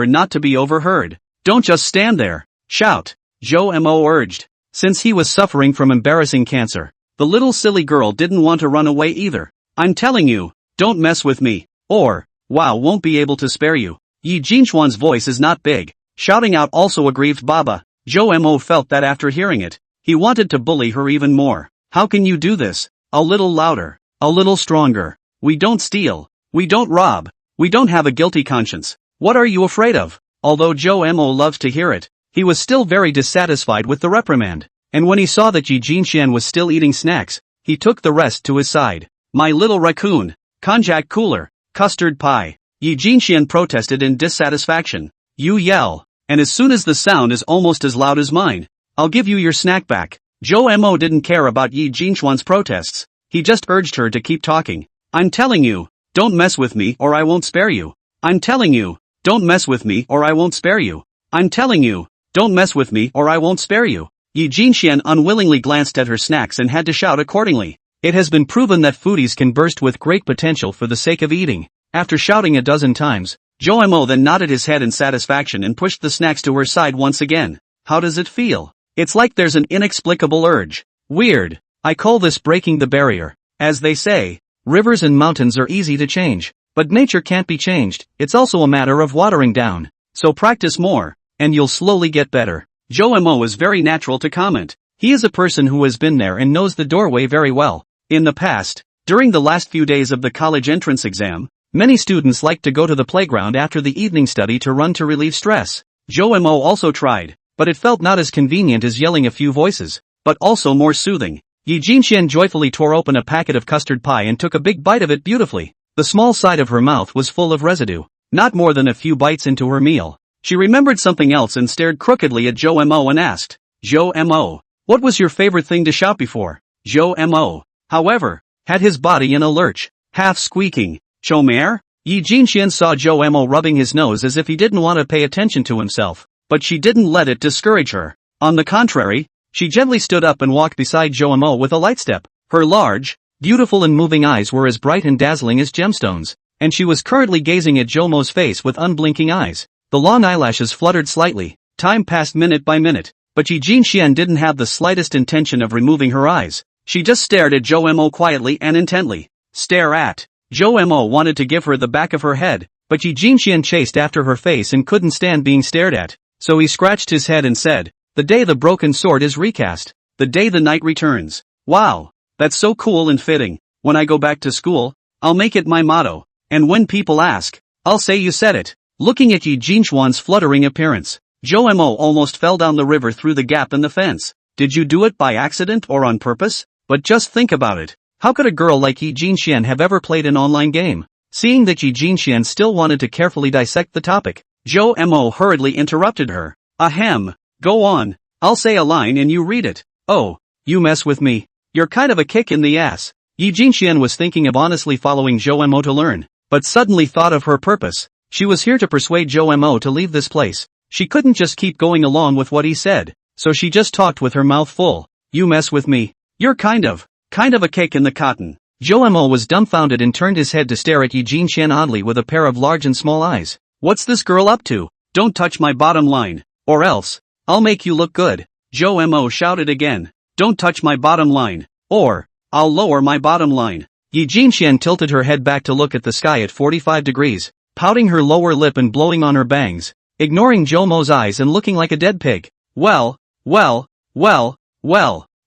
not to be overheard. Don't just stand there, shout, Joe Mo urged. Since he was suffering from embarrassing cancer, the little silly girl didn't want to run away either. I'm telling you, don't mess with me, or, wow, won't be able to spare you. Yi Jinxuan's voice is not big. Shouting out also aggrieved Baba. Joe Mo felt that after hearing it, he wanted to bully her even more. How can you do this? A little louder, a little stronger. We don't steal, we don't rob, we don't have a guilty conscience. What are you afraid of? Although Joe Mo loves to hear it, he was still very dissatisfied with the reprimand, and when he saw that Yi Jinxian was still eating snacks, he took the rest to his side. My little raccoon, konjac cooler, custard pie. Yi Jinxian protested in dissatisfaction. You yell, and as soon as the sound is almost as loud as mine, I'll give you your snack back. Joe Mo didn't care about Yi Jinxuan's protests, he just urged her to keep talking. I'm telling you, don't mess with me or I won't spare you. I'm telling you, don't mess with me or I won't spare you. I'm telling you, don't mess with me or I won't spare you. Yi Jinxian unwillingly glanced at her snacks and had to shout accordingly. It has been proven that foodies can burst with great potential for the sake of eating. After shouting a dozen times, Joe Mo then nodded his head in satisfaction and pushed the snacks to her side once again. How does it feel? It's like there's an inexplicable urge. Weird. I call this breaking the barrier. As they say, rivers and mountains are easy to change, but nature can't be changed. It's also a matter of watering down. So practice more, and you'll slowly get better. Joe Mo is very natural to comment. He is a person who has been there and knows the doorway very well. In the past, during the last few days of the college entrance exam, many students liked to go to the playground after the evening study to run to relieve stress. Joe Mo also tried, but it felt not as convenient as yelling a few voices, but also more soothing. Yi Jinxian joyfully tore open a packet of custard pie and took a big bite of it beautifully. The small side of her mouth was full of residue, not more than a few bites into her meal. She remembered something else and stared crookedly at Joe Mo and asked, Joe Mo, what was your favorite thing to shout before? Joe Mo, however, had his body in a lurch, half squeaking. Chomere? Yi Jinxian saw Joe Mo rubbing his nose as if he didn't want to pay attention to himself, but she didn't let it discourage her. On the contrary, she gently stood up and walked beside Joe Mo with a light step. Her large, beautiful and moving eyes were as bright and dazzling as gemstones, and she was currently gazing at Joe Mo's face with unblinking eyes. The long eyelashes fluttered slightly. Time passed minute by minute, but Yi Jinxian didn't have the slightest intention of removing her eyes. She just stared at Joe Mo quietly and intently. Stare at. Joe Mo wanted to give her the back of her head, but Yi Jinxian chased after her face and couldn't stand being stared at, so he scratched his head and said, the day the broken sword is recast, the day the knight returns. Wow, that's so cool and fitting. When I go back to school, I'll make it my motto, and when people ask, I'll say you said it. Looking at Yi Jinxuan's fluttering appearance, Joe Mo almost fell down the river through the gap in the fence. Did you do it by accident or on purpose? But just think about it. How could a girl like Yi Jinxian have ever played an online game? Seeing that Yi Jinxian still wanted to carefully dissect the topic, Joe Mo hurriedly interrupted her. Ahem. Go on. I'll say a line and you read it. Oh, you mess with me. You're kind of a kick in the ass. Yi Jinxian was thinking of honestly following Joe Mo to learn, but suddenly thought of her purpose. She was here to persuade Joe Mo to leave this place. She couldn't just keep going along with what he said, so she just talked with her mouth full. You mess with me. You're kind of a cake in the cotton. Joe Mo was dumbfounded and turned his head to stare at Yi Jinxian oddly with a pair of large and small eyes. What's this girl up to? Don't touch my bottom line, or else I'll make you look good. Joe Mo shouted again. Don't touch my bottom line, or I'll lower my bottom line. Yi Jinxian tilted her head back to look at the sky at 45 degrees, pouting her lower lip and blowing on her bangs, ignoring Joe Mo's eyes and looking like a dead pig. Well,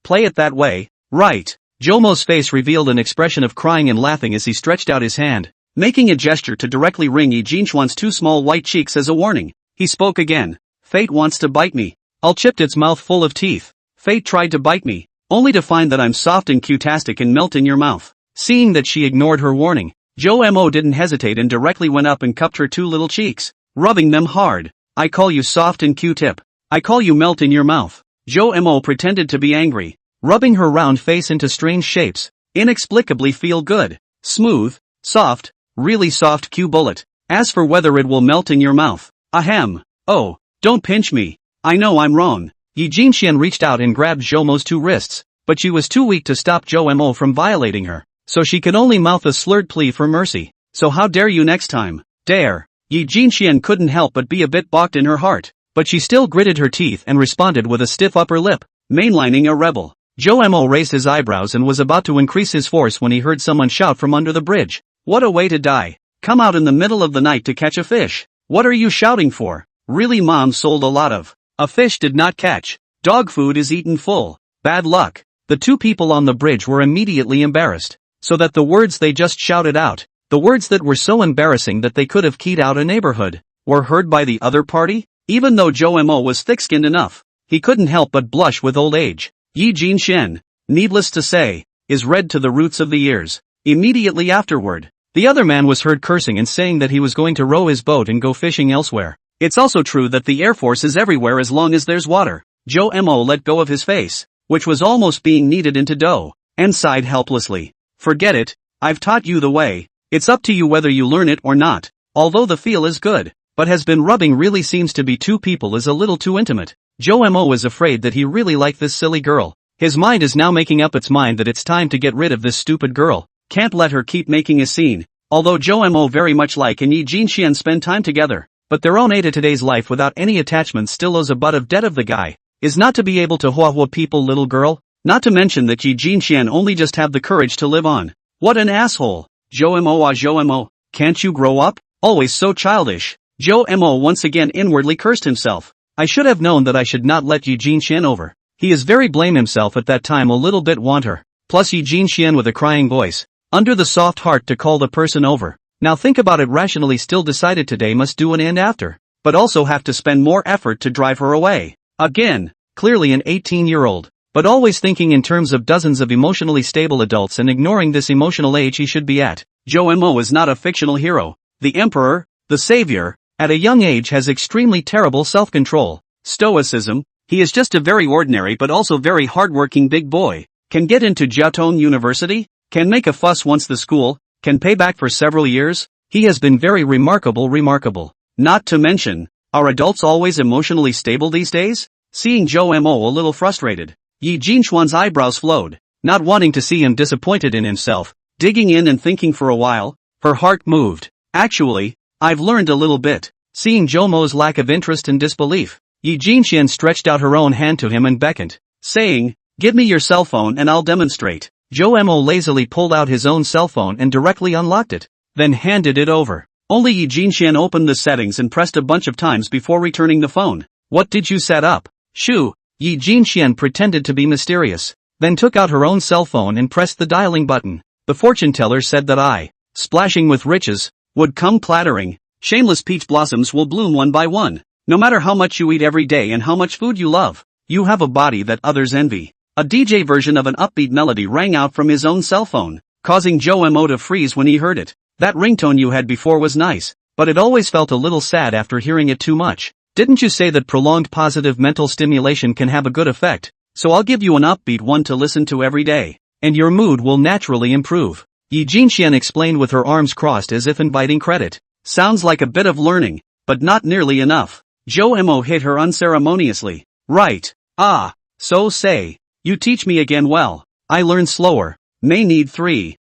play it that way, right? Joe Mo's face revealed an expression of crying and laughing as he stretched out his hand, making a gesture to directly wring Yi Jinxian's two small white cheeks as a warning. He spoke again. Fate wants to bite me. I'll chipped its mouth full of teeth. Fate tried to bite me, only to find that I'm soft and cutastic and melt in your mouth. Seeing that she ignored her warning, Joe Mo didn't hesitate and directly went up and cupped her two little cheeks, rubbing them hard. I call you soft and Q-tip. I call you melt in your mouth. Joe Mo pretended to be angry, rubbing her round face into strange shapes, inexplicably feel good, smooth, soft, really soft Q-bullet. As for whether it will melt in your mouth, ahem. Oh, don't pinch me. I know I'm wrong. Yi Jinxian reached out and grabbed Joe Mo's two wrists, but she was too weak to stop Joe Mo from violating her, so she could only mouth a slurred plea for mercy. So how dare you next time? Dare. Yi Jinxian couldn't help but be a bit balked in her heart, but she still gritted her teeth and responded with a stiff upper lip, mainlining a rebel. Joe Mo raised his eyebrows and was about to increase his force when he heard someone shout from under the bridge. What a way to die. Come out in the middle of the night to catch a fish. What are you shouting for? Really, Mom sold a lot of. A fish did not catch. Dog food is eaten full. Bad luck. The two people on the bridge were immediately embarrassed, so that the words they just shouted out, the words that were so embarrassing that they could have keyed out a neighborhood, were heard by the other party. Even though Joe Mo was thick-skinned enough, he couldn't help but blush with old age. Yi Jinxian, needless to say, is red to the roots of the ears. Immediately afterward, the other man was heard cursing and saying that he was going to row his boat and go fishing elsewhere. It's also true that the Air Force is everywhere as long as there's water. Joe Mo let go of his face, which was almost being kneaded into dough, and sighed helplessly. Forget it, I've taught you the way. It's up to you whether you learn it or not. Although the feel is good, but has been rubbing really seems to be two people is a little too intimate. Joe Mo was afraid that he really liked this silly girl. His mind is now making up its mind that it's time to get rid of this stupid girl. Can't let her keep making a scene. Although Joe Mo very much like and Yi Jinxian spend time together, but their own day-to-day's life without any attachment still owes a butt of debt of the guy, is not to be able to hua people little girl, not to mention that Yi Jinxian only just have the courage to live on. What an asshole. Joe Mo, can't you grow up? Always so childish. Joe Mo once again inwardly cursed himself. I should have known that I should not let Yi Jinxian over. He is very blame himself at that time a little bit want her. Plus Yi Jinxian with a crying voice, under the soft heart to call the person over. Now think about it rationally still decided today must do an end after, but also have to spend more effort to drive her away. Again, clearly an 18-year-old, but always thinking in terms of dozens of emotionally stable adults and ignoring this emotional age he should be at. Joe Mo is not a fictional hero. The emperor, the savior, at a young age has extremely terrible self-control, stoicism. He is just a very ordinary but also very hardworking big boy, can get into Jiaotong University, can make a fuss once the school, can pay back for several years. He has been very remarkable. Not to mention, are adults always emotionally stable these days? Seeing Joe Mo a little frustrated, Yi Jinxian's eyebrows flowed, not wanting to see him disappointed in himself, digging in and thinking for a while, her heart moved. Actually, I've learned a little bit. Seeing Joe Mo's lack of interest and disbelief, Yi Jinxian stretched out her own hand to him and beckoned, saying, give me your cell phone and I'll demonstrate. Joe Mo lazily pulled out his own cell phone and directly unlocked it, then handed it over. Only Yi Jinxian opened the settings and pressed a bunch of times before returning the phone. What did you set up? Shoo. Yi Jinxian pretended to be mysterious, then took out her own cell phone and pressed the dialing button. The fortune teller said that I, splashing with riches, would come clattering. Shameless peach blossoms will bloom one by one. No matter how much you eat every day and how much food you love, you have a body that others envy. A DJ version of an upbeat melody rang out from his own cell phone, causing Joe Mo to freeze when he heard it. That ringtone you had before was nice. but it always felt a little sad after hearing it too much. Didn't you say that prolonged positive mental stimulation can have a good effect? So I'll give you an upbeat one to listen to every day, and your mood will naturally improve. Yi Jinxian explained with her arms crossed as if inviting credit. Sounds like a bit of learning, but not nearly enough. Jo Mo hit her unceremoniously. Right. Ah. So say. You teach me again. Well, I learn slower. May need 30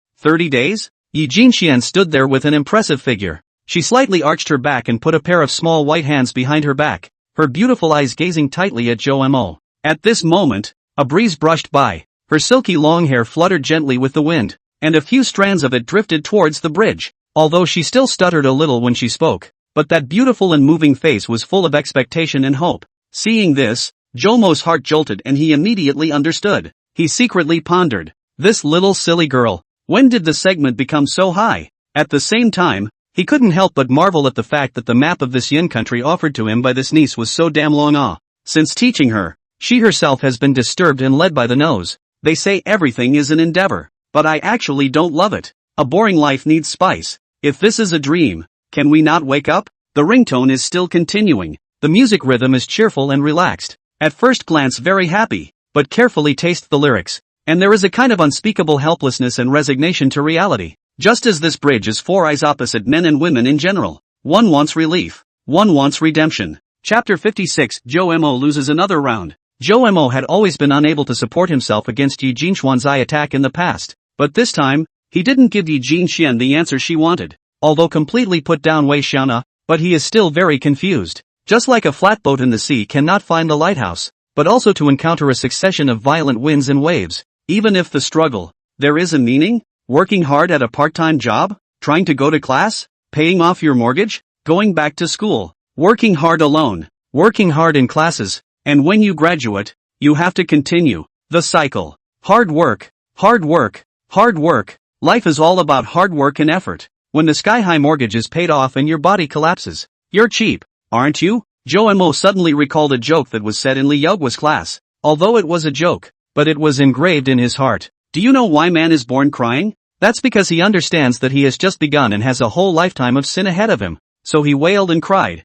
days? Yi Jinxian stood there with an impressive figure. She slightly arched her back and put a pair of small white hands behind her back, her beautiful eyes gazing tightly at Jo Mo. At this moment, a breeze brushed by. Her silky long hair fluttered gently with the wind, and a few strands of it drifted towards the bridge. Although she still stuttered a little when she spoke, but that beautiful and moving face was full of expectation and hope. Seeing this, Jomo's heart jolted and he immediately understood. He secretly pondered, this little silly girl, when did the segment become so high? At the same time, he couldn't help but marvel at the fact that the map of this yin country offered to him by this niece was so damn long. Since teaching her, she herself has been disturbed and led by the nose. They say everything is an endeavor, but I actually don't love it. A boring life needs spice. If this is a dream, can we not wake up? The ringtone is still continuing. The music rhythm is cheerful and relaxed. At first glance very happy, but carefully taste the lyrics, and there is a kind of unspeakable helplessness and resignation to reality. Just as this bridge is four eyes opposite men and women in general. One wants relief. One wants redemption. Chapter 56. Jo Mo loses another round. Jo Mo had always been unable to support himself against Yi Jinxian's eye attack in the past, but this time, he didn't give Yi Jinxian the answer she wanted. Although completely put down Wei Xiaona, but he is still very confused. Just like a flatboat in the sea cannot find the lighthouse, but also to encounter a succession of violent winds and waves. Even if the struggle, there is a meaning? Working hard at a part-time job? Trying to go to class? Paying off your mortgage? Going back to school? Working hard alone? Working hard in classes? And when you graduate, you have to continue the cycle. Hard work, hard work, hard work. Life is all about hard work and effort. When the sky-high mortgage is paid off and your body collapses, you're cheap, aren't you? Jo Mo suddenly recalled a joke that was said in Li Yogwa's class. Although it was a joke, but it was engraved in his heart. Do you know why man is born crying? That's because he understands that he has just begun and has a whole lifetime of sin ahead of him. So he wailed and cried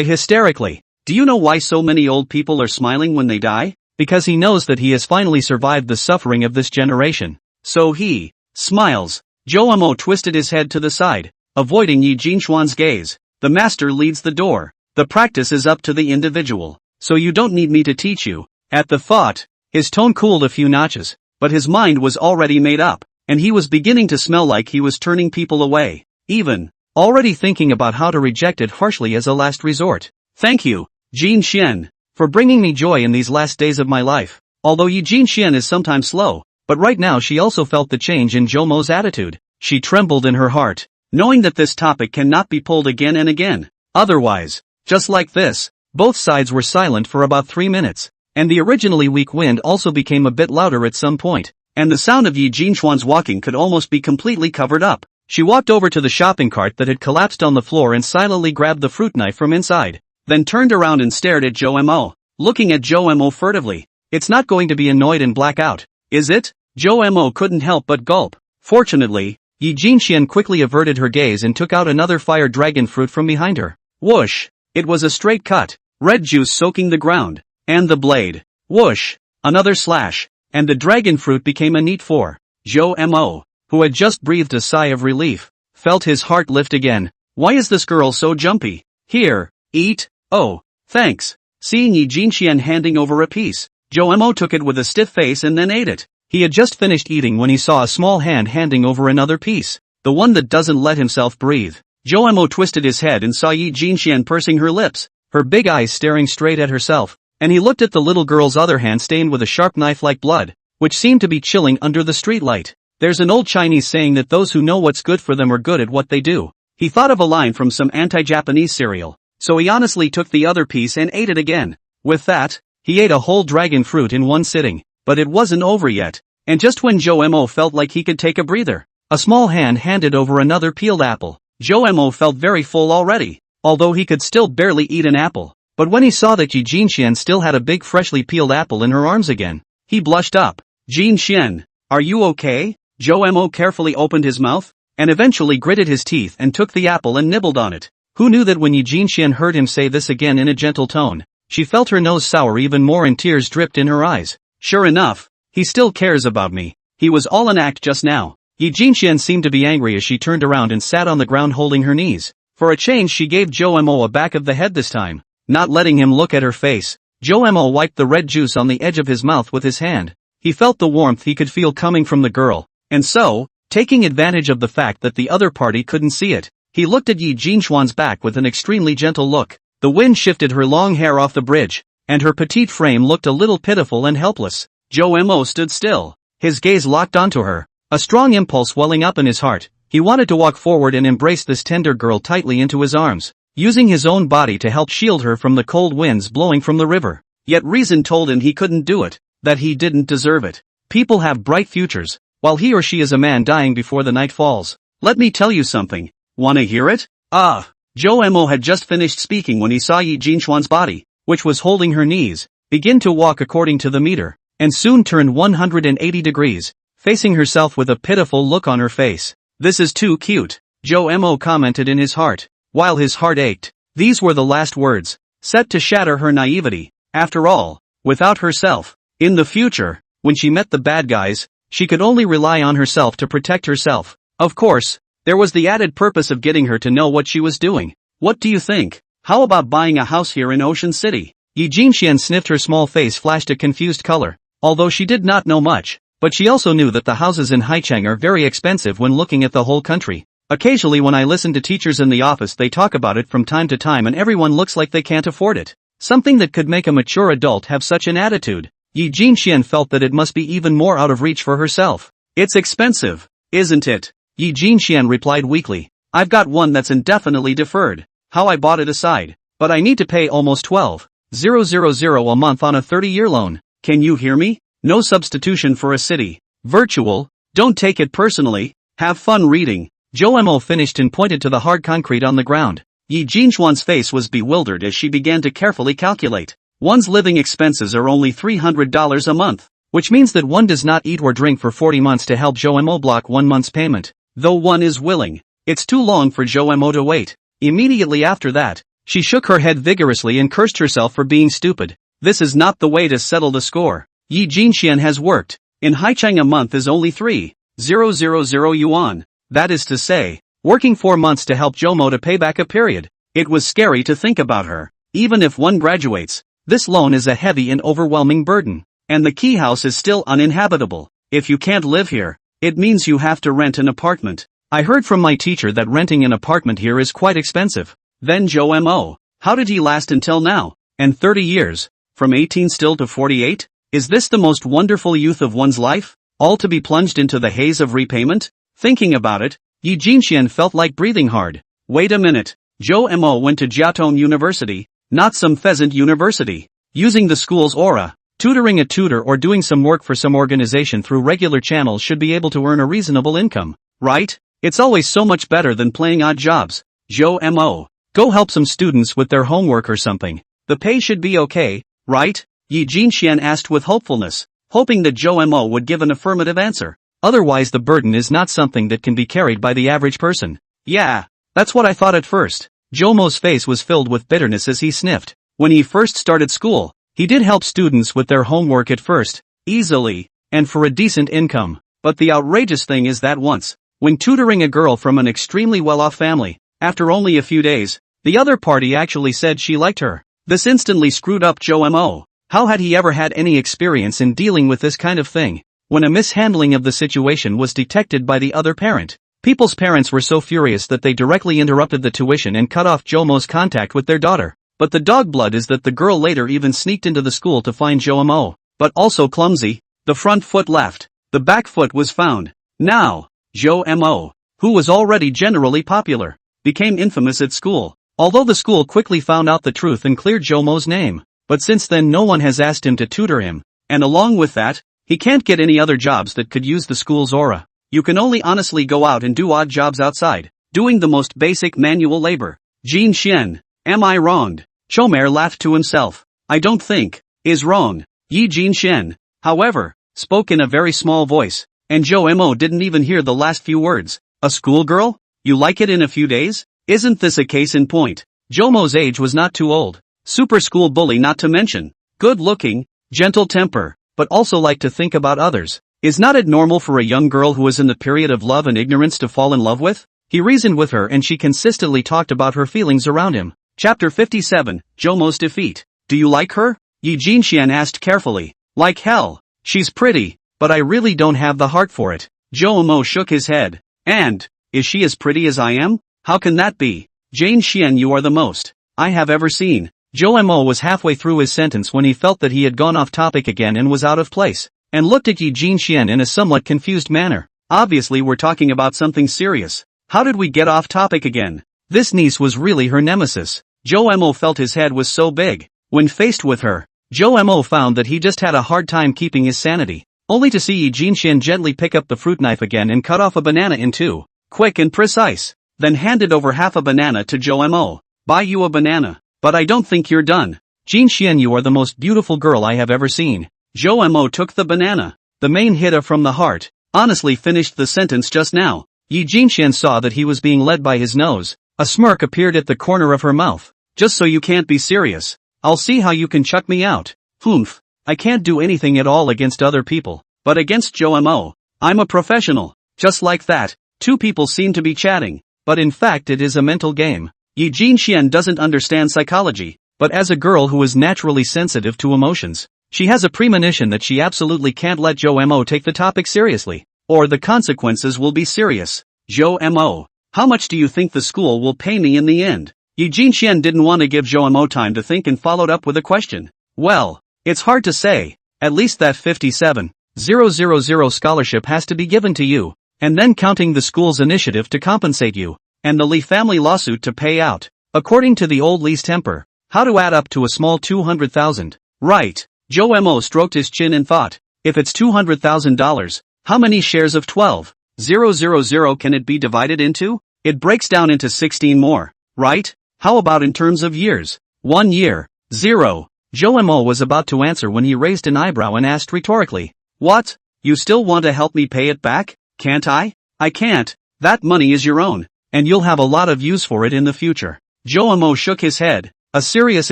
hysterically. Do you know why so many old people are smiling when they die? Because he knows that he has finally survived the suffering of this generation. So he smiles. Jo Mo twisted his head to the side, avoiding Yi Jinxian's gaze. The master leads the door. The practice is up to the individual. So you don't need me to teach you. At the thought, his tone cooled a few notches, but his mind was already made up, and he was beginning to smell like he was turning people away. Even, already thinking about how to reject it harshly as a last resort. Thank you, Jinxian, for bringing me joy in these last days of my life. Although Yi Jinxian is sometimes slow, but right now she also felt the change in Jomo's attitude. She trembled in her heart, knowing that this topic cannot be pulled again and again. Otherwise, just like this, both sides were silent for about 3 minutes, and the originally weak wind also became a bit louder at some point, and the sound of Yi Jinxian's walking could almost be completely covered up. She walked over to the shopping cart that had collapsed on the floor and silently grabbed the fruit knife from inside, then turned around and stared at Jo Mo, looking at Jo Mo furtively. It's not going to be annoyed and black out, is it? Jo Mo couldn't help but gulp. Fortunately, Yi Jinxian quickly averted her gaze and took out another fire dragon fruit from behind her. Whoosh! It was a straight cut, red juice soaking the ground, and the blade. Whoosh! Another slash, and the dragon fruit became a neat 4. Jo Mo, who had just breathed a sigh of relief, felt his heart lift again. Why is this girl so jumpy? Here, eat. Oh, thanks. Seeing Yi Jinxian handing over a piece, Jo Mo took it with a stiff face and then ate it. He had just finished eating when he saw a small hand handing over another piece, the one that doesn't let himself breathe. Jo Mo twisted his head and saw Yi Jinxian pursing her lips, her big eyes staring straight at herself, and he looked at the little girl's other hand stained with a sharp knife like blood, which seemed to be chilling under the streetlight. There's an old Chinese saying that those who know what's good for them are good at what they do. He thought of a line from some anti-Japanese cereal, so he honestly took the other piece and ate it again. With that, he ate a whole dragon fruit in one sitting, but it wasn't over yet, and just when Jo Mo felt like he could take a breather, a small hand handed over another peeled apple. Jo Mo felt very full already, although he could still barely eat an apple, but when he saw that Yi Jinxian still had a big freshly peeled apple in her arms again, he blushed up. Jinxian, are you okay? Jo Mo carefully opened his mouth, and eventually gritted his teeth and took the apple and nibbled on it. Who knew that when Yi Jinxian heard him say this again in a gentle tone, she felt her nose sour even more and tears dripped in her eyes. Sure enough, he still cares about me. He was all an act just now. Yi Jinxian seemed to be angry as she turned around and sat on the ground holding her knees. For a change she gave Zhou Mo a back of the head this time. Not letting him look at her face, Zhou Mo wiped the red juice on the edge of his mouth with his hand. He felt the warmth he could feel coming from the girl, and so, taking advantage of the fact that the other party couldn't see it, he looked at Yi Jinxuan's back with an extremely gentle look. The wind shifted her long hair off the bridge, and her petite frame looked a little pitiful and helpless. Zhou Mo stood still, his gaze locked onto her, a strong impulse welling up in his heart. He wanted to walk forward and embrace this tender girl tightly into his arms, using his own body to help shield her from the cold winds blowing from the river. Yet reason told him he couldn't do it, that he didn't deserve it. People have bright futures, while he or she is a man dying before the night falls. Let me tell you something. Wanna hear it? Zhou Mo had just finished speaking when he saw Yi Jinxuan's body, which was holding her knees, begin to walk according to the meter, and soon turned 180 degrees, facing herself with a pitiful look on her face. This is too cute, Zhou Mo commented in his heart, while his heart ached. These were the last words, set to shatter her naivety. After all, without herself, in the future, when she met the bad guys, she could only rely on herself to protect herself. Of course, there was the added purpose of getting her to know what she was doing. What do you think? How about buying a house here in Ocean City? Yi Jinxian sniffed, her small face flashed a confused color. Although she did not know much, but she also knew that the houses in Haicheng are very expensive when looking at the whole country. Occasionally when I listen to teachers in the office they talk about it from time to time and everyone looks like they can't afford it. Something that could make a mature adult have such an attitude. Yi Jinxian felt that it must be even more out of reach for herself. It's expensive, isn't it? Yi Jinxian replied weakly. I've got one that's indefinitely deferred. How I bought it aside, but I need to pay almost 12,000 a month on a 30-year loan. Can you hear me? No substitution for a city. Virtual. Don't take it personally. Have fun reading. Zhou Mo finished and pointed to the hard concrete on the ground. Yi Jinxuan's face was bewildered as she began to carefully calculate. One's living expenses are only $300 a month, which means that one does not eat or drink for 40 months to help Zhou Mo block 1 month's payment. Though one is willing, it's too long for Zhou Mo to wait. Immediately after that, she shook her head vigorously and cursed herself for being stupid. This is not the way to settle the score. Yi Jinxian has worked. In Haicheng a month is only 3,000 yuan. That is to say, working 4 months to help Zhou Mo to pay back a period. It was scary to think about her. Even if one graduates, this loan is a heavy and overwhelming burden. And the key house is still uninhabitable. If you can't live here, it means you have to rent an apartment. I heard from my teacher that renting an apartment here is quite expensive. Then Zhou Mo, how did he last until now? And 30 years? From 18 still to 48? Is this the most wonderful youth of one's life? All to be plunged into the haze of repayment? Thinking about it, Yi Jinxian felt like breathing hard. Wait a minute. Zhou Mo went to Jiaotong University, not some pheasant university. Using the school's aura, tutoring a tutor or doing some work for some organization through regular channels should be able to earn a reasonable income, right? It's always so much better than playing odd jobs. Zhou Mo, go help some students with their homework or something. The pay should be okay, right? Yi Jinxian asked with hopefulness, hoping that Zhou Mo would give an affirmative answer. Otherwise the burden is not something that can be carried by the average person. Yeah, that's what I thought at first. Zhou Mo's face was filled with bitterness as he sniffed. When he first started school, he did help students with their homework at first, easily, and for a decent income. But the outrageous thing is that once, when tutoring a girl from an extremely well-off family, after only a few days, the other party actually said she liked her. This instantly screwed up Zhou Mo. How had he ever had any experience in dealing with this kind of thing? When a mishandling of the situation was detected by the other parent, people's parents were so furious that they directly interrupted the tuition and cut off Zhou Mo's contact with their daughter. But the dog blood is that the girl later even sneaked into the school to find Zhou Mo. But also clumsy, the front foot left, the back foot was found. Now, Zhou Mo, who was already generally popular, became infamous at school. Although the school quickly found out the truth and cleared Zhou Mo's name, but since then no one has asked him to tutor him, and along with that, he can't get any other jobs that could use the school's aura. You can only honestly go out and do odd jobs outside, doing the most basic manual labor. Jin Xian, am I wronged? Chomer laughed to himself. I don't think, is wrong. Yi Jinxian, however, spoke in a very small voice, and Zhou Mo didn't even hear the last few words. A schoolgirl? You like it in a few days? Isn't this a case in point? Jomo's age was not too old. Super school bully not to mention. Good looking, gentle temper, but also like to think about others. Is not it normal for a young girl who is in the period of love and ignorance to fall in love with? He reasoned with her and she consistently talked about her feelings around him. Chapter 57, Jomo's defeat. Do you like her? Yi Jinxian asked carefully. Like hell. She's pretty, but I really don't have the heart for it. Jomo shook his head. And, is she as pretty as I am? How can that be? Jane Xian, you are the most I have ever seen. Jomo was halfway through his sentence when he felt that he had gone off topic again and was out of place, and looked at Yi Jinxian in a somewhat confused manner. Obviously we're talking about something serious. How did we get off topic again? This niece was really her nemesis. Jomo felt his head was so big. When faced with her, Jomo found that he just had a hard time keeping his sanity, only to see Yi Jinxian gently pick up the fruit knife again and cut off a banana in two. Quick and precise. Then handed over half a banana to Jomo. Buy you a banana. But I don't think you're done. Jinxian, you are the most beautiful girl I have ever seen. Jomo took the banana. The main hitter from the heart. Honestly finished the sentence just now. Yi Jinxian saw that he was being led by his nose. A smirk appeared at the corner of her mouth. Just so you can't be serious. I'll see how you can chuck me out. Humph. I can't do anything at all against other people. But against Jomo, I'm a professional. Just like that, two people seem to be chatting. But in fact it is a mental game. Yi Jinxian doesn't understand psychology, but as a girl who is naturally sensitive to emotions, she has a premonition that she absolutely can't let Jomo take the topic seriously, or the consequences will be serious. Jomo, how much do you think the school will pay me in the end? Yi Jinxian didn't want to give Jomo time to think and followed up with a question. Well, it's hard to say. At least that 57,000 scholarship has to be given to you, and then counting the school's initiative to compensate you, and the Li family lawsuit to pay out. According to the old Li's temper, how to add up to a small 200,000. Right. Jomo stroked his chin and thought, if it's $200,000, how many shares of 12,000 can it be divided into? It breaks down into 16 more, right? How about in terms of years? 1 year. 0. Jomo was about to answer when he raised an eyebrow and asked rhetorically, what? You still want to help me pay it back? Can't I? I can't. That money is your own, and you'll have a lot of use for it in the future. Jomo shook his head, a serious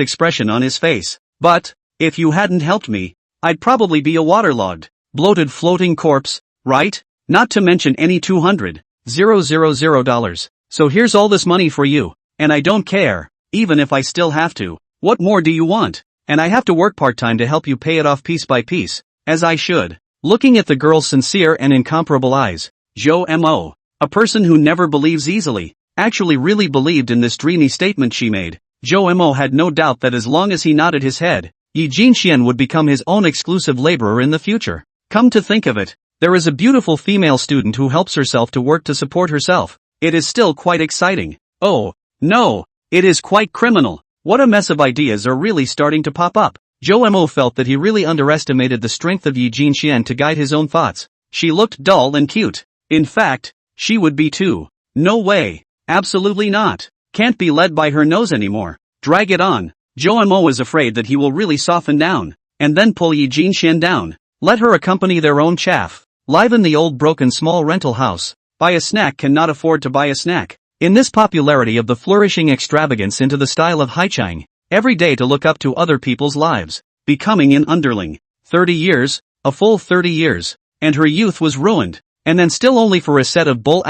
expression on his face. But, if you hadn't helped me, I'd probably be a waterlogged, bloated floating corpse, right? Not to mention any $200,000. So here's all this money for you, and I don't care, even if I still have to. What more do you want? And I have to work part-time to help you pay it off piece by piece, as I should. Looking at the girl's sincere and incomparable eyes, Jomo, a person who never believes easily, actually really believed in this dreamy statement she made. Jomo had no doubt that as long as he nodded his head, Yi Jinxian would become his own exclusive laborer in the future. Come to think of it, there is a beautiful female student who helps herself to work to support herself. It is still quite exciting. Oh, no, it is quite criminal. What a mess of ideas are really starting to pop up. Jomo felt that he really underestimated the strength of Yi Jinxian to guide his own thoughts. She looked dull and cute. In fact, she would be too. No way. Absolutely not. Can't be led by her nose anymore. Drag it on. Jomo was afraid that he will really soften down, and then pull Yi Jinxian down. Let her accompany their own chaff. Liven the old broken small rental house. Buy a snack cannot afford to buy a snack. In this popularity of the flourishing extravagance into the style of Haichang, every day to look up to other people's lives. Becoming an underling. 30 years, a full 30 years, and her youth was ruined. And then still only for a set of bull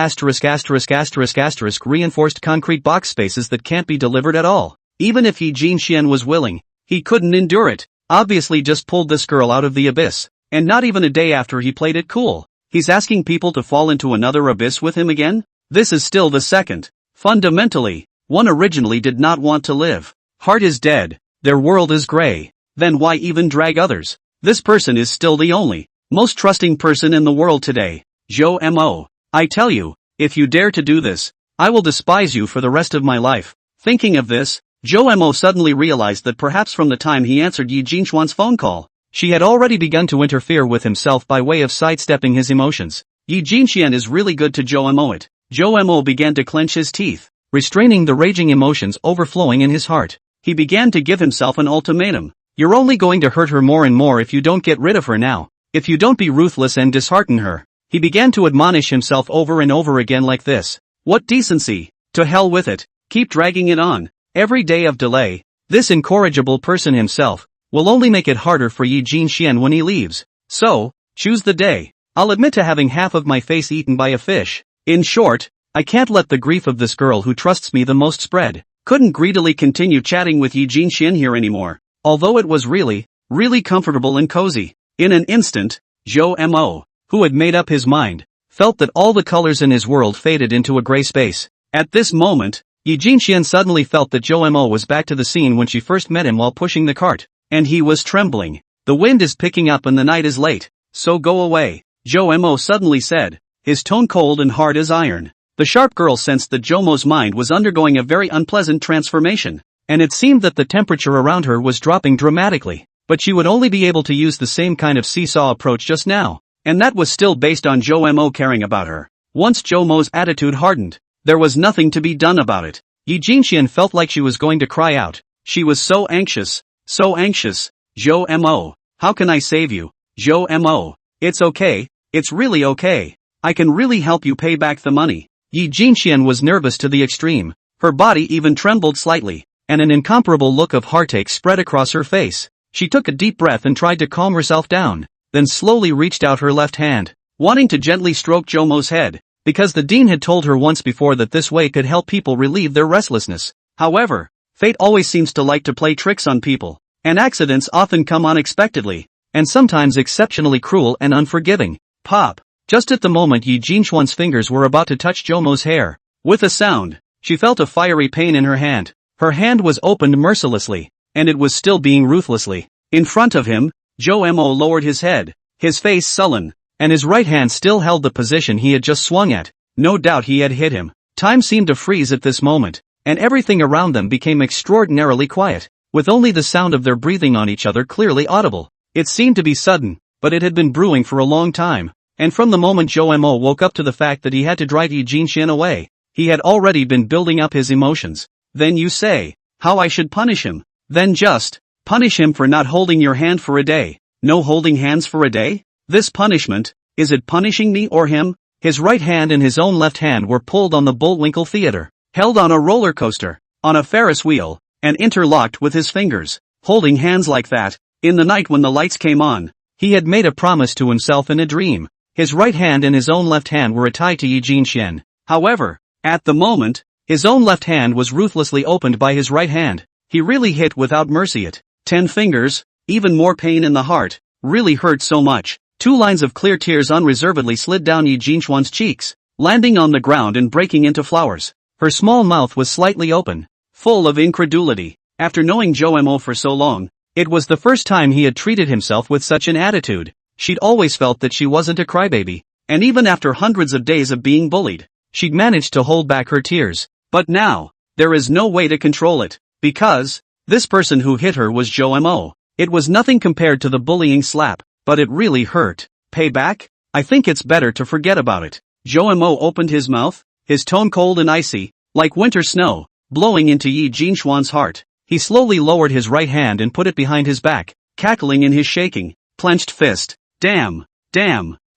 reinforced concrete box spaces that can't be delivered at all. Even if Yi Jinxian was willing, he couldn't endure it. Obviously just pulled this girl out of the abyss. And not even a day after he played it cool, he's asking people to fall into another abyss with him again? This is still the second. Fundamentally, one originally did not want to live. Heart is dead, their world is gray. Then why even drag others? This person is still the only, most trusting person in the world today. Jomo, I tell you, if you dare to do this, I will despise you for the rest of my life. Thinking of this, Jomo suddenly realized that perhaps from the time he answered Yi Jinxian's phone call, she had already begun to interfere with himself by way of sidestepping his emotions. Yi Jinxian is really good to Jomo it. Jomo began to clench his teeth, restraining the raging emotions overflowing in his heart. He began to give himself an ultimatum. You're only going to hurt her more and more if you don't get rid of her now. If you don't be ruthless and dishearten her. He began to admonish himself over and over again like this. What decency! To hell with it, keep dragging it on. Every day of delay, this incorrigible person himself, will only make it harder for Yi Jinxian when he leaves. So, choose the day. I'll admit to having half of my face eaten by a fish. In short, I can't let the grief of this girl who trusts me the most spread. Couldn't greedily continue chatting with Yi Jinxian here anymore, although it was really comfortable and cozy. In an instant, Zhou Mo, who had made up his mind, felt that all the colors in his world faded into a gray space. At this moment, Yi Jinxian suddenly felt that Zhou Mo was back to the scene when she first met him while pushing the cart, and he was trembling. The wind is picking up and the night is late, so go away, Zhou Mo suddenly said, his tone cold and hard as iron. The sharp girl sensed that Zhou Mo's mind was undergoing a very unpleasant transformation, and it seemed that the temperature around her was dropping dramatically, but she would only be able to use the same kind of seesaw approach just now, and that was still based on Zhou Mo caring about her. Once Zhou Mo's attitude hardened, there was nothing to be done about it. Yi Jinxian felt like she was going to cry out. She was so anxious, so anxious. Zhou Mo, how can I save you? Zhou Mo, it's okay, it's really okay. I can really help you pay back the money. Yi Jinxian was nervous to the extreme. Her body even trembled slightly, and an incomparable look of heartache spread across her face. She took a deep breath and tried to calm herself down, then slowly reached out her left hand, wanting to gently stroke Zhou Mo's head, because the dean had told her once before that this way could help people relieve their restlessness. However, fate always seems to like to play tricks on people, and accidents often come unexpectedly, and sometimes exceptionally cruel and unforgiving. Pop! Just at the moment Yi Jinxian's fingers were about to touch Zhou Mo's hair. With a sound, she felt a fiery pain in her hand. Her hand was opened mercilessly, and it was still being ruthlessly. In front of him, Zhou Mo lowered his head, his face sullen, and his right hand still held the position he had just swung at. No doubt he had hit him. Time seemed to freeze at this moment, and everything around them became extraordinarily quiet, with only the sound of their breathing on each other clearly audible. It seemed to be sudden, but it had been brewing for a long time. And from the moment Zhou Mo woke up to the fact that he had to drive Yi Jinxian away, he had already been building up his emotions. Then you say, how I should punish him? Then just punish him for not holding your hand for a day. No holding hands for a day? This punishment, is it punishing me or him? His right hand and his own left hand were pulled on the Bullwinkle Theater, held on a roller coaster, on a Ferris wheel, and interlocked with his fingers. Holding hands like that, in the night when the lights came on, he had made a promise to himself in a dream. His right hand and his own left hand were tied to Yi Jinxian. However, at the moment, his own left hand was ruthlessly opened by his right hand. He really hit without mercy. It 10 fingers, even more pain in the heart, really hurt so much. 2 lines of clear tears unreservedly slid down Yi Jinxian's cheeks, landing on the ground and breaking into flowers. Her small mouth was slightly open, full of incredulity. After knowing Zhou Mo for so long, it was the first time he had treated himself with such an attitude. She'd always felt that she wasn't a crybaby, and even after hundreds of days of being bullied, she'd managed to hold back her tears. But now, there is no way to control it, because this person who hit her was Zhou Mo. It was nothing compared to the bullying slap, but it really hurt. Payback? I think it's better to forget about it. Zhou Mo opened his mouth, his tone cold and icy, like winter snow, blowing into Yi Jinxian's heart. He slowly lowered his right hand and put it behind his back, cackling in his shaking, clenched fist. Damn,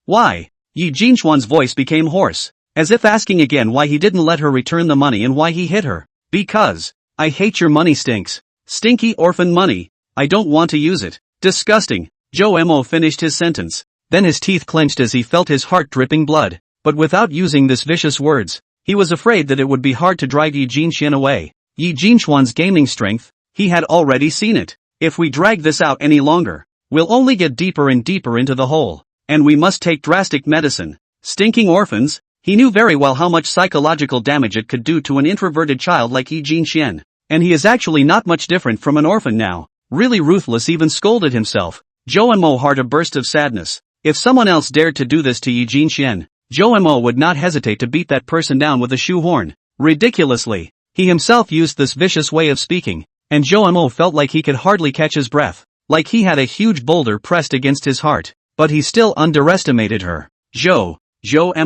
why? Yi Jinxian's voice became hoarse, as if asking again why he didn't let her return the money and why he hit her. Because, I hate your money stinks. Stinky orphan money, I don't want to use it. Disgusting. Zhou Mo finished his sentence, then his teeth clenched as he felt his heart dripping blood, but without using this vicious words. He was afraid that it would be hard to drive Yi Jinxian away. Yi Jinxian's gaming strength, he had already seen it. If we drag this out any longer, we'll only get deeper and deeper into the hole, and we must take drastic medicine. Stinking orphans, he knew very well how much psychological damage it could do to an introverted child like Yi Jinxian, and he is actually not much different from an orphan now. Really ruthless, even scolded himself. Zhou Mo heard a burst of sadness. If someone else dared to do this to Yi Jinxian, Zhou Mo would not hesitate to beat that person down with a shoehorn. Ridiculously, he himself used this vicious way of speaking, and Zhou Mo felt like he could hardly catch his breath. Like he had a huge boulder pressed against his heart, but he still underestimated her. Zhou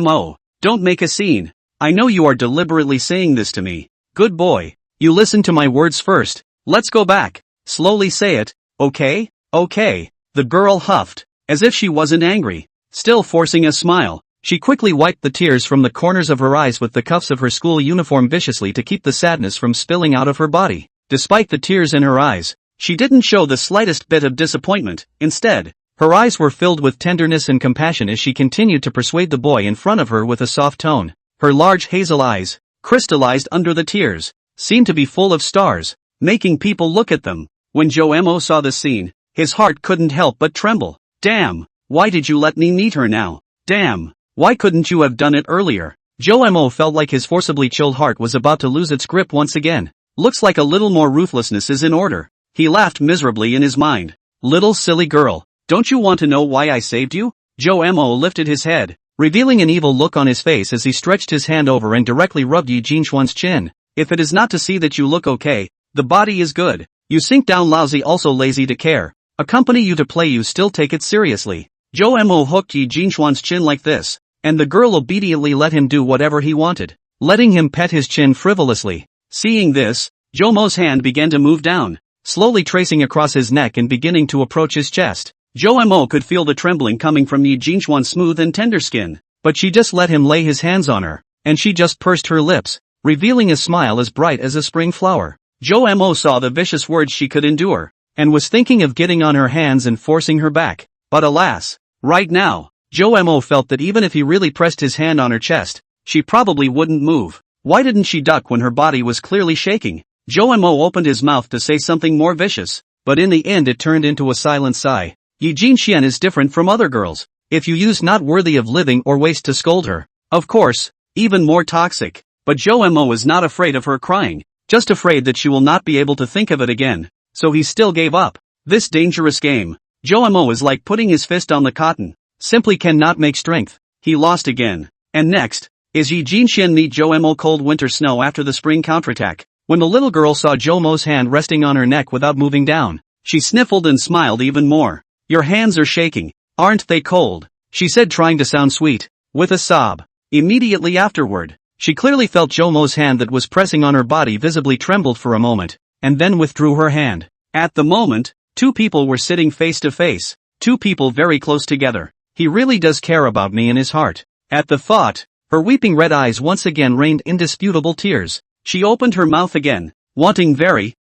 Mo, don't make a scene. I know you are deliberately saying this to me. Good boy, you listen to my words first. Let's go back. Slowly say it, okay? Okay. The girl huffed, as if she wasn't angry, still forcing a smile. She quickly wiped the tears from the corners of her eyes with the cuffs of her school uniform viciously to keep the sadness from spilling out of her body. Despite the tears in her eyes, she didn't show the slightest bit of disappointment. Instead, her eyes were filled with tenderness and compassion as she continued to persuade the boy in front of her with a soft tone. Her large hazel eyes, crystallized under the tears, seemed to be full of stars, making people look at them. When Jo-mo saw the scene, his heart couldn't help but tremble. Damn, why did you let me meet her now? Damn, why couldn't you have done it earlier? Jo-mo felt like his forcibly chilled heart was about to lose its grip once again. Looks like a little more ruthlessness is in order. He laughed miserably in his mind. Little silly girl, don't you want to know why I saved you? Jo-mo lifted his head, revealing an evil look on his face as he stretched his hand over and directly rubbed Yi Jinchuan's chin. If it is not to see that you look okay, the body is good. You sink down lousy, also lazy to care. Accompany you to play, you still take it seriously. Jo-mo hooked Yi Jinchuan's chin like this, and the girl obediently let him do whatever he wanted, letting him pet his chin frivolously. Seeing this, Jo-mo's hand began to move down, slowly tracing across his neck and beginning to approach his chest. Jo-mo could feel the trembling coming from Yi Jinchuan's smooth and tender skin, but she just let him lay his hands on her, and she just pursed her lips, revealing a smile as bright as a spring flower. Jo-mo saw the vicious words she could endure, and was thinking of getting on her hands and forcing her back. But alas, right now, Jo-mo felt that even if he really pressed his hand on her chest, she probably wouldn't move. Why didn't she duck when her body was clearly shaking? Jo-mo opened his mouth to say something more vicious, but in the end it turned into a silent sigh. Yi Jinxian is different from other girls. If you use not worthy of living or waste to scold her, of course, even more toxic. But Jo-mo is not afraid of her crying, just afraid that she will not be able to think of it again. So he still gave up. This dangerous game. Jo-mo is like putting his fist on the cotton. Simply cannot make strength. He lost again. And next, is Yi Jinxian meet Jo-mo cold winter snow after the spring counterattack. When the little girl saw Jo-mo's hand resting on her neck without moving down, she sniffled and smiled even more. Your hands are shaking, aren't they cold? She said, trying to sound sweet, with a sob. Immediately afterward, she clearly felt Jo-mo's hand that was pressing on her body visibly trembled for a moment, and then withdrew her hand. At the moment, two people were sitting face to face, two people very close together. He really does care about me in his heart. At the thought, her weeping red eyes once again rained indisputable tears. She opened her mouth again, wanting very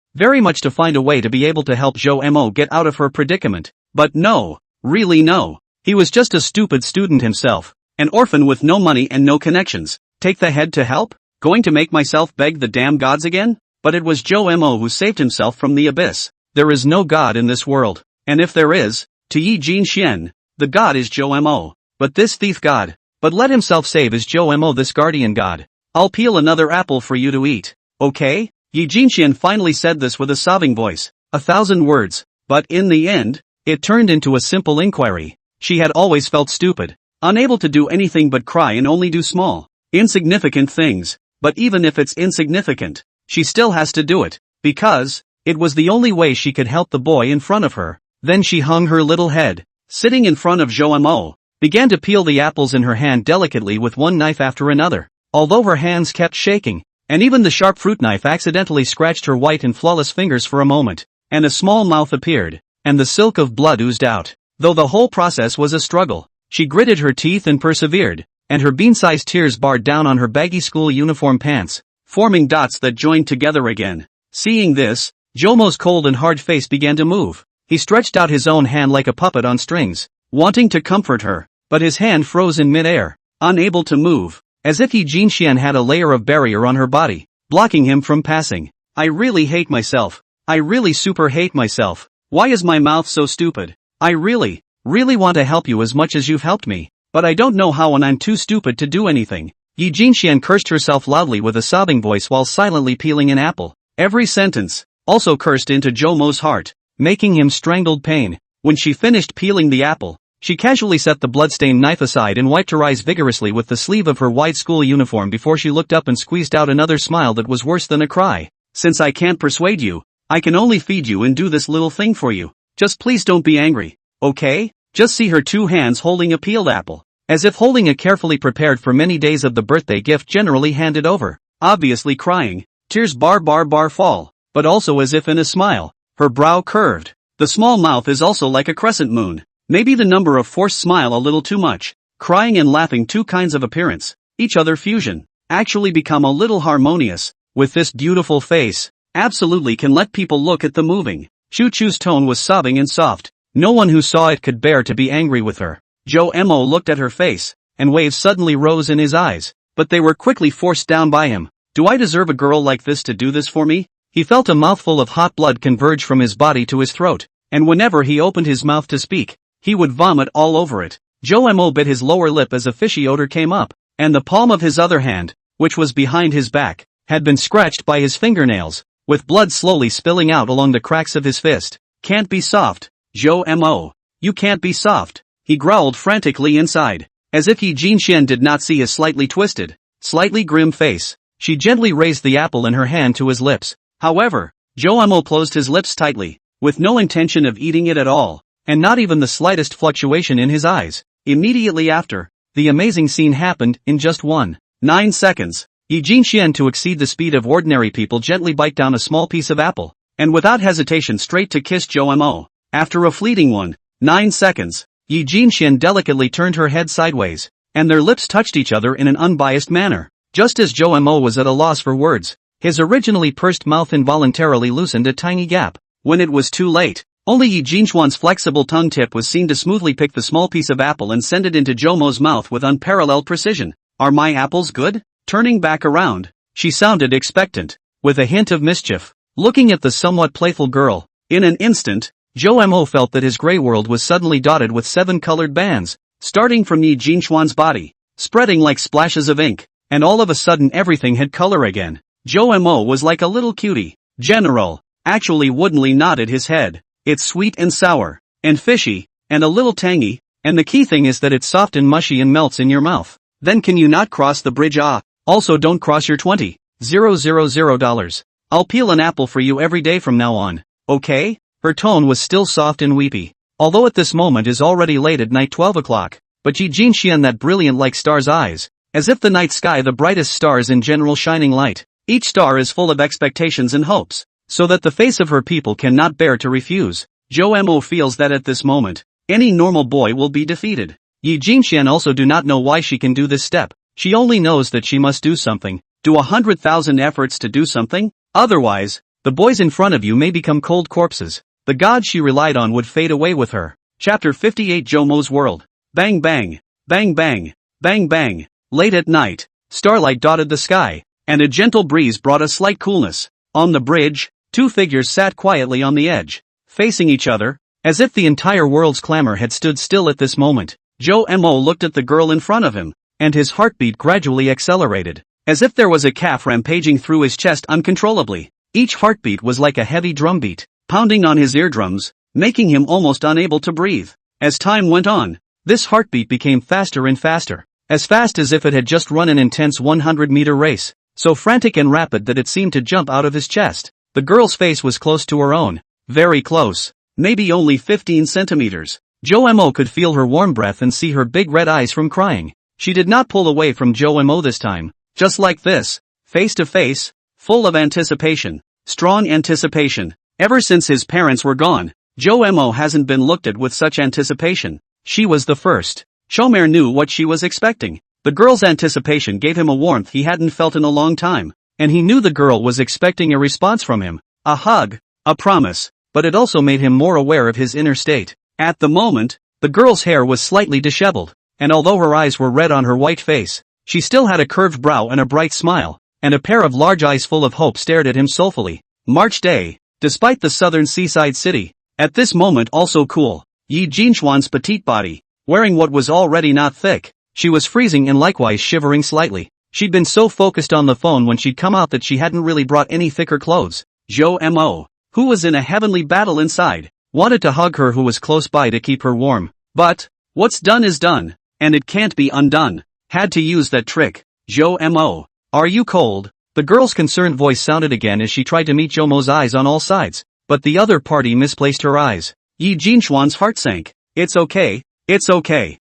much to find a way to be able to help Jo-mo get out of her predicament. But no, really no. He was just a stupid student himself, an orphan with no money and no connections. Take the head to help? Going to make myself beg the damn gods again? But it was Jo-mo who saved himself from the abyss. There is no god in this world, and if there is, to Yi Jinxian, the god is Jo-mo. But this thief god, but let himself save is Jo-mo, this guardian god. I'll peel another apple for you to eat, okay? Yi Jinxian finally said this with a sobbing voice, 1,000 words, but in the end, it turned into a simple inquiry. She had always felt stupid, unable to do anything but cry and only do small, insignificant things, but even if it's insignificant, she still has to do it, because it was the only way she could help the boy in front of her. Then she hung her little head, sitting in front of Jo-mo, began to peel the apples in her hand delicately with one knife after another, although her hands kept shaking, and even the sharp fruit knife accidentally scratched her white and flawless fingers for a moment, and a small mouth appeared, and the silk of blood oozed out. Though the whole process was a struggle, she gritted her teeth and persevered, and her bean-sized tears barred down on her baggy school uniform pants, forming dots that joined together again. Seeing this, Jo-mo's cold and hard face began to move. He stretched out his own hand like a puppet on strings, wanting to comfort her, but his hand froze in mid-air, unable to move, as if Yi Jinxian had a layer of barrier on her body, blocking him from passing. I really hate myself. I really super hate myself. Why is my mouth so stupid? I really want to help you as much as you've helped me, but I don't know how and I'm too stupid to do anything. Yi Jinxian cursed herself loudly with a sobbing voice while silently peeling an apple. Every sentence also cursed into Jo-mo's heart, making him strangled pain. When she finished peeling the apple, she casually set the bloodstained knife aside and wiped her eyes vigorously with the sleeve of her white school uniform before she looked up and squeezed out another smile that was worse than a cry. Since I can't persuade you, I can only feed you and do this little thing for you. Just please don't be angry, okay? Just see her two hands holding a peeled apple, as if holding a carefully prepared for many days of the birthday gift generally handed over, obviously crying, tears fall, but also as if in a smile, her brow curved. The small mouth is also like a crescent moon, maybe the number of forced smile a little too much, crying and laughing, two kinds of appearance, each other fusion, actually become a little harmonious, with this beautiful face, absolutely can let people look at the moving. Choo-Choo's tone was sobbing and soft. No one who saw it could bear to be angry with her. Jo-Mo looked at her face, and waves suddenly rose in his eyes, but they were quickly forced down by him. Do I deserve a girl like this to do this for me? He felt a mouthful of hot blood converge from his body to his throat, and whenever he opened his mouth to speak, he would vomit all over it. Jo-Mo bit his lower lip as a fishy odor came up, and the palm of his other hand, which was behind his back, had been scratched by his fingernails, with blood slowly spilling out along the cracks of his fist. Can't be soft, Jo-Mo. You can't be soft, he growled frantically inside. As if Yi Jinxian did not see his slightly twisted, slightly grim face, she gently raised the apple in her hand to his lips. However, Jo-Mo closed his lips tightly, with no intention of eating it at all, and not even the slightest fluctuation in his eyes. Immediately after, the amazing scene happened in just 9 seconds. Yi Jinxian, to exceed the speed of ordinary people, gently bite down a small piece of apple, and without hesitation straight to kiss Jo-Mo. After a fleeting 9 seconds, Yi Jinxian delicately turned her head sideways, and their lips touched each other in an unbiased manner. Just as Jo-Mo was at a loss for words, his originally pursed mouth involuntarily loosened a tiny gap. When it was too late, only Yi Jinxian's flexible tongue tip was seen to smoothly pick the small piece of apple and send it into Jo-Mo's mouth with unparalleled precision. Are my apples good? Turning back around, she sounded expectant, with a hint of mischief, looking at the somewhat playful girl. In an instant, Jo-Mo felt that his gray world was suddenly dotted with 7 colored bands, starting from Yi Jinxian's body, spreading like splashes of ink, and all of a sudden everything had color again. Jo-Mo was like a little cutie. General actually woodenly nodded his head. It's sweet and sour, and fishy, and a little tangy, and the key thing is that it's soft and mushy and melts in your mouth. Then can you not cross the bridge? Also don't cross your $20,000. I'll peel an apple for you every day from now on, okay? Her tone was still soft and weepy, although at this moment is already late at night, 12 o'clock, but Yi Jinxian, that brilliant like stars' eyes, as if the night sky the brightest stars in general shining light. Each star is full of expectations and hopes, so that the face of her people cannot bear to refuse. Jo-Mo feels that at this moment, any normal boy will be defeated. Yi Jinxian also do not know why she can do this step. She only knows that she must do something, do 100,000 efforts to do something, otherwise, the boys in front of you may become cold corpses. The god she relied on would fade away with her. Chapter 58, Jo-Mo's World. Bang bang, bang bang, bang bang. Late at night, starlight dotted the sky, and a gentle breeze brought a slight coolness. On the bridge, 2 figures sat quietly on the edge, facing each other, as if the entire world's clamor had stood still at this moment. Jo-Mo looked at the girl in front of him, and his heartbeat gradually accelerated, as if there was a calf rampaging through his chest uncontrollably. Each heartbeat was like a heavy drumbeat, pounding on his eardrums, making him almost unable to breathe. As time went on, this heartbeat became faster and faster, as fast as if it had just run an intense 100-meter race, so frantic and rapid that it seemed to jump out of his chest. The girl's face was close to her own, very close, maybe only 15 centimeters. Jo-Mo could feel her warm breath and see her big red eyes from crying. She did not pull away from Jo-Mo this time, just like this, face to face, full of anticipation, strong anticipation. Ever since his parents were gone, Jo-Mo hasn't been looked at with such anticipation. She was the first. Chomer knew what she was expecting. The girl's anticipation gave him a warmth he hadn't felt in a long time, and he knew the girl was expecting a response from him, a hug, a promise, but it also made him more aware of his inner state. At the moment, the girl's hair was slightly disheveled, and although her eyes were red on her white face, she still had a curved brow and a bright smile, and a pair of large eyes full of hope stared at him soulfully. March day, despite the southern seaside city, at this moment also cool, Yi Jinxian's petite body, wearing what was already not thick, she was freezing and likewise shivering slightly. She'd been so focused on the phone when she'd come out that she hadn't really brought any thicker clothes. Jo-Mo, who was in a heavenly battle inside, wanted to hug her who was close by to keep her warm, but, what's done is done, and it can't be undone. Had to use that trick. Jo-Mo, are you cold? The girl's concerned voice sounded again as she tried to meet Jo-Mo's eyes on all sides, but the other party misplaced her eyes. Yi Jinxian's heart sank. It's okay,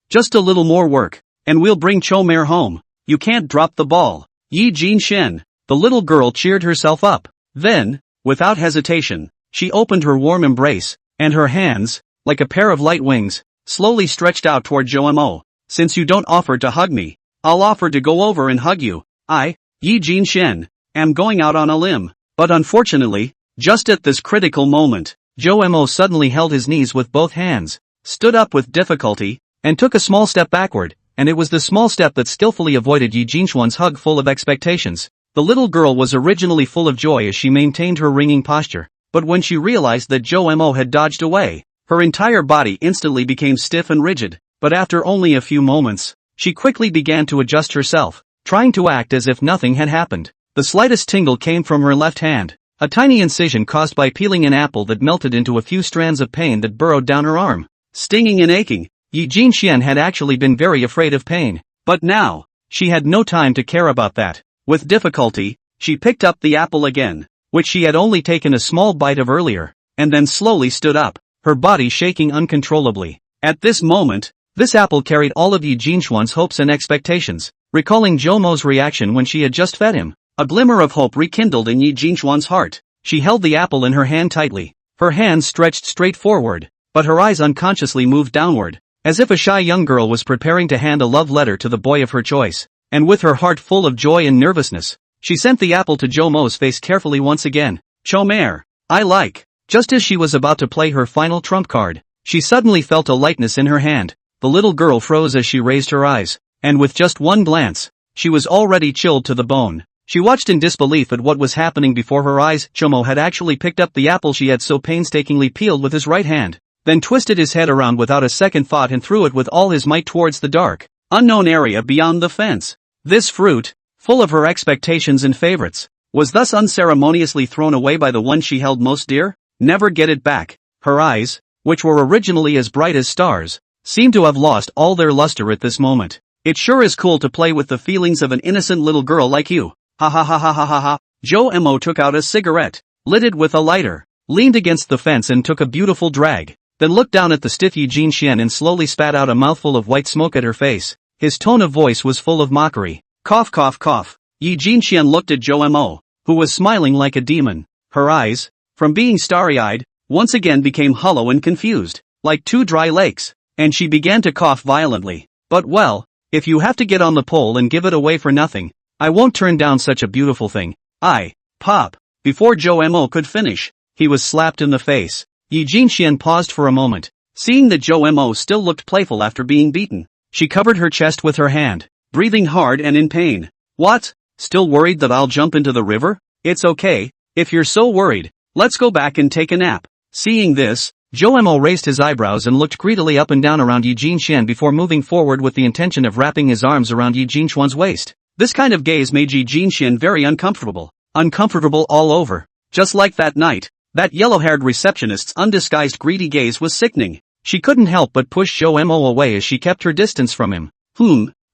just a little more work, and we'll bring Chomer home. You can't drop the ball. Yi Jinxian, the little girl cheered herself up. Then, without hesitation, she opened her warm embrace, and her hands, like a pair of light wings, slowly stretched out toward Jo-Mo. since you don't offer to hug me, I'll offer to go over and hug you. Yi Jinshen, am going out on a limb. But unfortunately, just at this critical moment, Joe Mo suddenly held his knees with both hands, stood up with difficulty, and took a small step backward, and it was the small step that skillfully avoided Yi Jinshuan's hug full of expectations. The little girl was originally full of joy as she maintained her ringing posture, but when she realized that Joe Mo had dodged away, her entire body instantly became stiff and rigid. But after only a few moments, she quickly began to adjust herself, trying to act as if nothing had happened. The slightest tingle came from her left hand, a tiny incision caused by peeling an apple that melted into a few strands of pain that burrowed down her arm. Stinging and aching, Yi Jinshen had actually been very afraid of pain, but now, she had no time to care about that. With difficulty, she picked up the apple again, which she had only taken a small bite of earlier, and then slowly stood up, her body shaking uncontrollably. At this moment, this apple carried all of Yi Jinshuan's hopes and expectations. Recalling Joe Mo's reaction when she had just fed him, a glimmer of hope rekindled in Yi Jinshuan's heart. She held the apple in her hand tightly, her hands stretched straight forward, but her eyes unconsciously moved downward, as if a shy young girl was preparing to hand a love letter to the boy of her choice. And with her heart full of joy and nervousness, she sent the apple to Joe Mo's face carefully once again. Chomer, I like. Just as she was about to play her final trump card, she suddenly felt a lightness in her hand. The little girl froze as she raised her eyes, and with just one glance, she was already chilled to the bone. She watched in disbelief at what was happening before her eyes. Chomo had actually picked up the apple she had so painstakingly peeled with his right hand, then twisted his head around without a second thought and threw it with all his might towards the dark, unknown area beyond the fence. This fruit, full of her expectations and favorites, was thus unceremoniously thrown away by the one she held most dear. Never get it back. Her eyes, which were originally as bright as stars, seemed to have lost all their luster at this moment. It sure is cool to play with the feelings of an innocent little girl like you. Ha ha ha ha ha ha ha. Joe Mo took out a cigarette, lit it with a lighter, leaned against the fence and took a beautiful drag, then looked down at the stiff Yi Jinshen and slowly spat out a mouthful of white smoke at her face. His tone of voice was full of mockery. Cough cough cough. Yi Jinshen looked at Joe Mo, who was smiling like a demon. Her eyes, from being starry-eyed, once again became hollow and confused, like two dry lakes, and she began to cough violently. But well, if you have to get on the pole and give it away for nothing, I won't turn down such a beautiful thing. Pop. Before Joe Mo could finish, he was slapped in the face. Yi Jinshen paused for a moment, seeing that Joe Mo still looked playful after being beaten. She covered her chest with her hand, breathing hard and in pain. What? Still worried that I'll jump into the river? It's okay, if you're so worried, let's go back and take a nap. Seeing this, Joe Mo raised his eyebrows and looked greedily up and down around Yi Jinshen before moving forward with the intention of wrapping his arms around Yi Jinshuan's waist. This kind of gaze made Yi Jinshen very uncomfortable. Uncomfortable all over. Just like that night, that yellow-haired receptionist's undisguised greedy gaze was sickening. She couldn't help but push Joe Mo away as she kept her distance from him.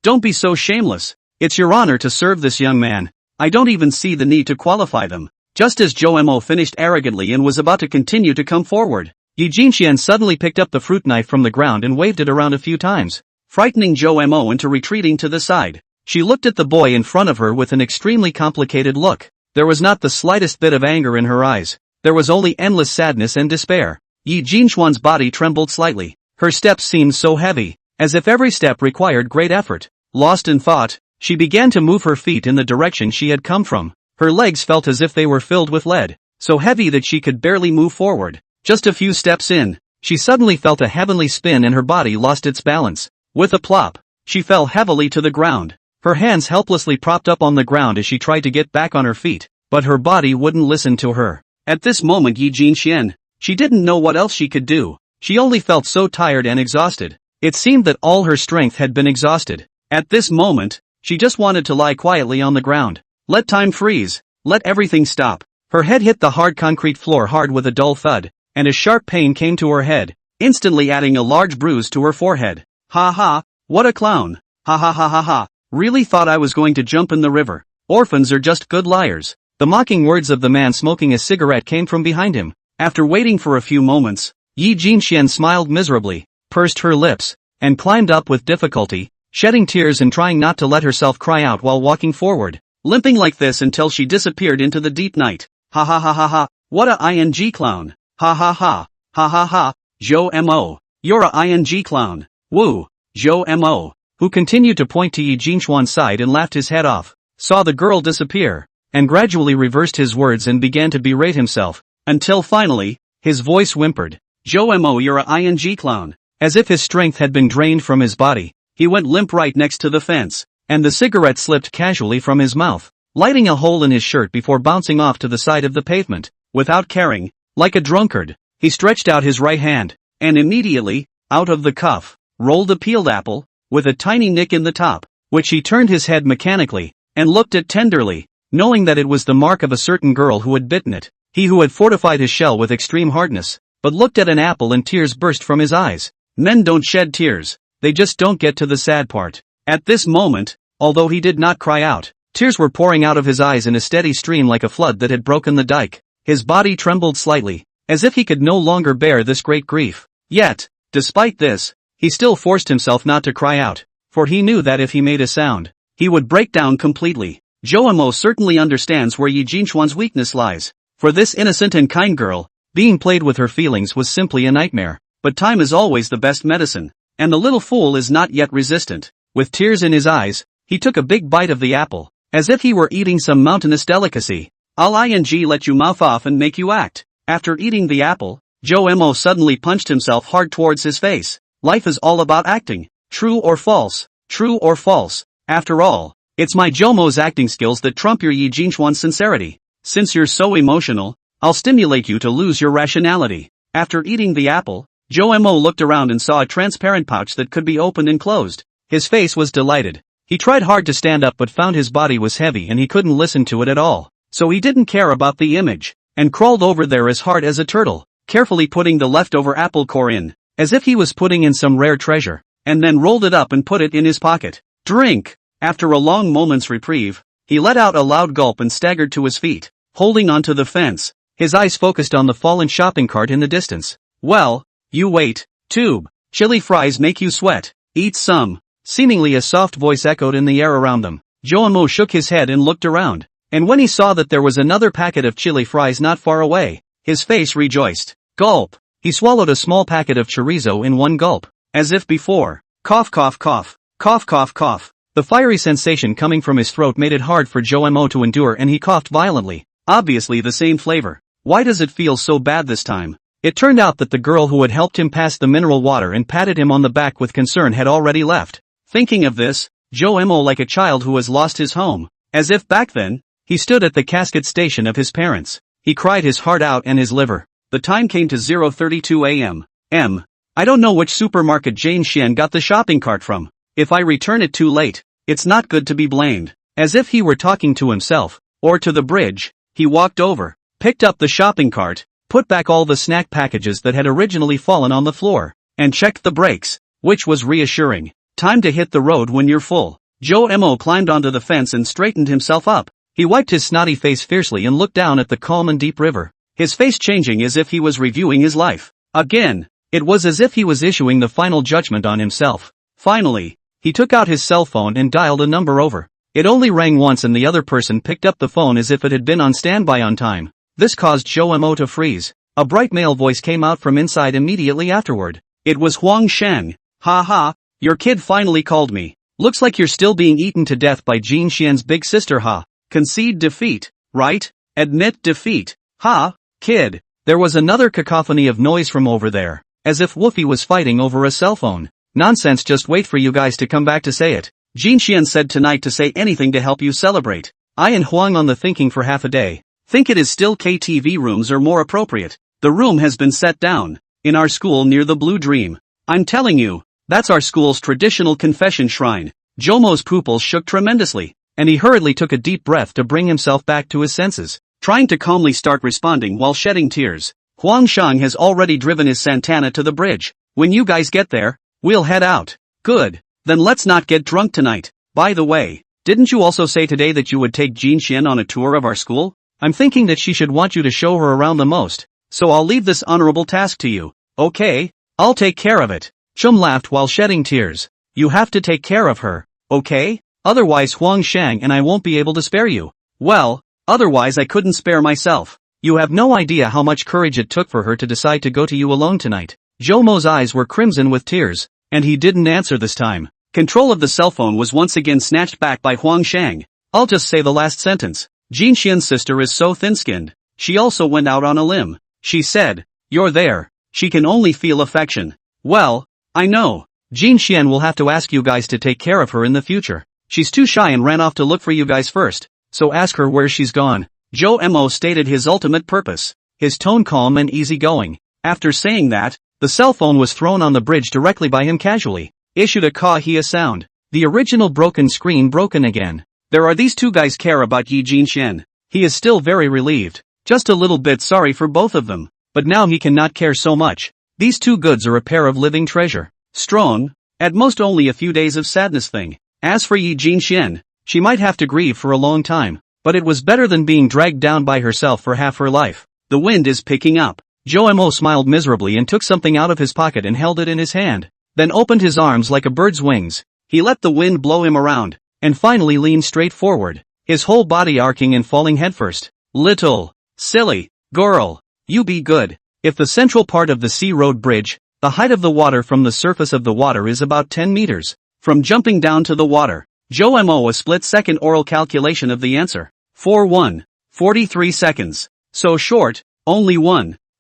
Don't be so shameless. It's your honor to serve this young man. I don't even see the need to qualify them. Just as Joe Mo finished arrogantly and was about to continue to come forward, Yi Jinshen suddenly picked up the fruit knife from the ground and waved it around a few times, frightening Joe Mo into retreating to the side. She looked at the boy in front of her with an extremely complicated look. There was not the slightest bit of anger in her eyes. There was only endless sadness and despair. Yi Jinshuan's body trembled slightly. Her steps seemed so heavy, as if every step required great effort. Lost in thought, she began to move her feet in the direction she had come from. Her legs felt as if they were filled with lead, so heavy that she could barely move forward. Just a few steps in, she suddenly felt a heavenly spin and her body lost its balance. With a plop, she fell heavily to the ground. Her hands helplessly propped up on the ground as she tried to get back on her feet, but her body wouldn't listen to her. At this moment Yi Jinshen, she didn't know what else she could do. She only felt so tired and exhausted. It seemed that all her strength had been exhausted. At this moment, she just wanted to lie quietly on the ground. Let time freeze. Let everything stop. Her head hit the hard concrete floor hard with a dull thud, and a sharp pain came to her head, instantly adding a large bruise to her forehead. Ha ha, what a clown. Ha ha ha ha ha. Really thought I was going to jump in the river. Orphans are just good liars. The mocking words of the man smoking a cigarette came from behind him. After waiting for a few moments, Yi Jinshen smiled miserably, pursed her lips, and climbed up with difficulty, shedding tears and trying not to let herself cry out while walking forward, limping like this until she disappeared into the deep night. Ha ha ha ha ha, what a ing clown. Ha ha ha, ha ha ha, Joe Mo, you're a ing clown. Woo, Joe Mo, who continued to point to Yi Jinchuan's side and laughed his head off, saw the girl disappear, and gradually reversed his words and began to berate himself, until finally, his voice whimpered, "Mo, you're a ing clown." As if his strength had been drained from his body, he went limp right next to the fence, and the cigarette slipped casually from his mouth, lighting a hole in his shirt before bouncing off to the side of the pavement. Without caring, like a drunkard, he stretched out his right hand, and immediately, out of the cuff, rolled a peeled apple, with a tiny nick in the top, which he turned his head mechanically, and looked at tenderly, knowing that it was the mark of a certain girl who had bitten it, he who had fortified his shell with extreme hardness, but looked at an apple and tears burst from his eyes. Men don't shed tears, they just don't get to the sad part. At this moment, although he did not cry out, tears were pouring out of his eyes in a steady stream like a flood that had broken the dike. His body trembled slightly, as if he could no longer bear this great grief. Yet, despite this, he still forced himself not to cry out, for he knew that if he made a sound, he would break down completely. Mo certainly understands where Yi Jinchuan's weakness lies. For this innocent and kind girl, being played with her feelings was simply a nightmare. But time is always the best medicine, and the little fool is not yet resistant. With tears in his eyes, he took a big bite of the apple, as if he were eating some mountainous delicacy. I'll let you mouth off and make you act. After eating the apple, Mo suddenly punched himself hard towards his face. Life is all about acting. True or false? True or false? After all, it's my Mo's acting skills that trump your Yi Jinchuan's sincerity. Since you're so emotional, I'll stimulate you to lose your rationality. After eating the apple, Mo looked around and saw a transparent pouch that could be opened and closed. His face was delighted. He tried hard to stand up but found his body was heavy and he couldn't listen to it at all. So he didn't care about the image, and crawled over there as hard as a turtle, carefully putting the leftover apple core in, as if he was putting in some rare treasure, and then rolled it up and put it in his pocket. Drink! After a long moment's reprieve, he let out a loud gulp and staggered to his feet, holding onto the fence, his eyes focused on the fallen shopping cart in the distance. Well, you wait, tube. Chili fries make you sweat. Eat some. Seemingly a soft voice echoed in the air around them. Mo shook his head and looked around, and when he saw that there was another packet of chili fries not far away, his face rejoiced. Gulp. He swallowed a small packet of chorizo in one gulp, as if before. Cough cough cough. Cough cough cough. The fiery sensation coming from his throat made it hard for Mo to endure and he coughed violently. Obviously the same flavor. Why does it feel so bad this time? It turned out that the girl who had helped him pass the mineral water and patted him on the back with concern had already left. Thinking of this, Mo like a child who has lost his home, as if back then, he stood at the casket station of his parents. He cried his heart out and his liver. The time came to 0:32 a.m. I don't know which supermarket Jane Xian got the shopping cart from. If I return it too late, it's not good to be blamed. As if he were talking to himself, or to the bridge, he walked over, picked up the shopping cart, put back all the snack packages that had originally fallen on the floor, and checked the brakes, which was reassuring. Time to hit the road when you're full. Mo climbed onto the fence and straightened himself up. He wiped his snotty face fiercely and looked down at the calm and deep river, his face changing as if he was reviewing his life. Again, it was as if he was issuing the final judgment on himself. Finally, he took out his cell phone and dialed a number over. It only rang once and the other person picked up the phone as if it had been on standby on time. This caused Mo to freeze. A bright male voice came out from inside immediately afterward. It was Huang Sheng. Ha ha, your kid finally called me. Looks like you're still being eaten to death by Jin Xian's big sister ha. Concede defeat, right? Admit defeat. Ha, kid. There was another cacophony of noise from over there, as if Woofy was fighting over a cell phone. Nonsense, just wait for you guys to come back to say it. Jin Xian said tonight to say anything to help you celebrate. I and Huang on the thinking for half a day. Think it is still KTV rooms are more appropriate. The room has been set down, in our school near the Blue Dream. I'm telling you, that's our school's traditional confession shrine. Mo's pupils shook tremendously, and he hurriedly took a deep breath to bring himself back to his senses, trying to calmly start responding while shedding tears. Huang Shang has already driven his Santana to the bridge. When you guys get there, we'll head out. Good. Then let's not get drunk tonight. By the way, didn't you also say today that you would take Jin Xian on a tour of our school? I'm thinking that she should want you to show her around the most, so I'll leave this honorable task to you. Okay, I'll take care of it. Chum laughed while shedding tears. You have to take care of her, okay? Otherwise Huang Shang and I won't be able to spare you. Well, otherwise I couldn't spare myself. You have no idea how much courage it took for her to decide to go to you alone tonight. Mo's eyes were crimson with tears, and he didn't answer this time. Control of the cell phone was once again snatched back by Huang Shang. I'll just say the last sentence. Jin Xian's sister is so thin-skinned. She also went out on a limb. She said, "You're there. She can only feel affection." Well, I know. Jin Xian will have to ask you guys to take care of her in the future. She's too shy and ran off to look for you guys first, so ask her where she's gone. Zhou Mo stated his ultimate purpose, his tone calm and easygoing. After saying that, the cell phone was thrown on the bridge directly by him casually. Issued a "ka-hia" sound. The original broken screen broken again. There are these two guys care about Yi Jinxian. He is still very relieved. Just a little bit sorry for both of them. But now he cannot care so much. These two goods are a pair of living treasure. Strong. At most only a few days of sadness thing. As for Yi Jinxian, she might have to grieve for a long time. But it was better than being dragged down by herself for half her life. The wind is picking up. Zhou Mo smiled miserably and took something out of his pocket and held it in his hand. Then opened his arms like a bird's wings. He let the wind blow him around, and finally leaned straight forward, his whole body arcing and falling headfirst. Little, silly, girl, you be good. If the central part of the sea road bridge, the height of the water from the surface of the water is about 10 meters. From jumping down to the water, Zhou Mo a split-second oral calculation of the answer. 43 seconds. So short, only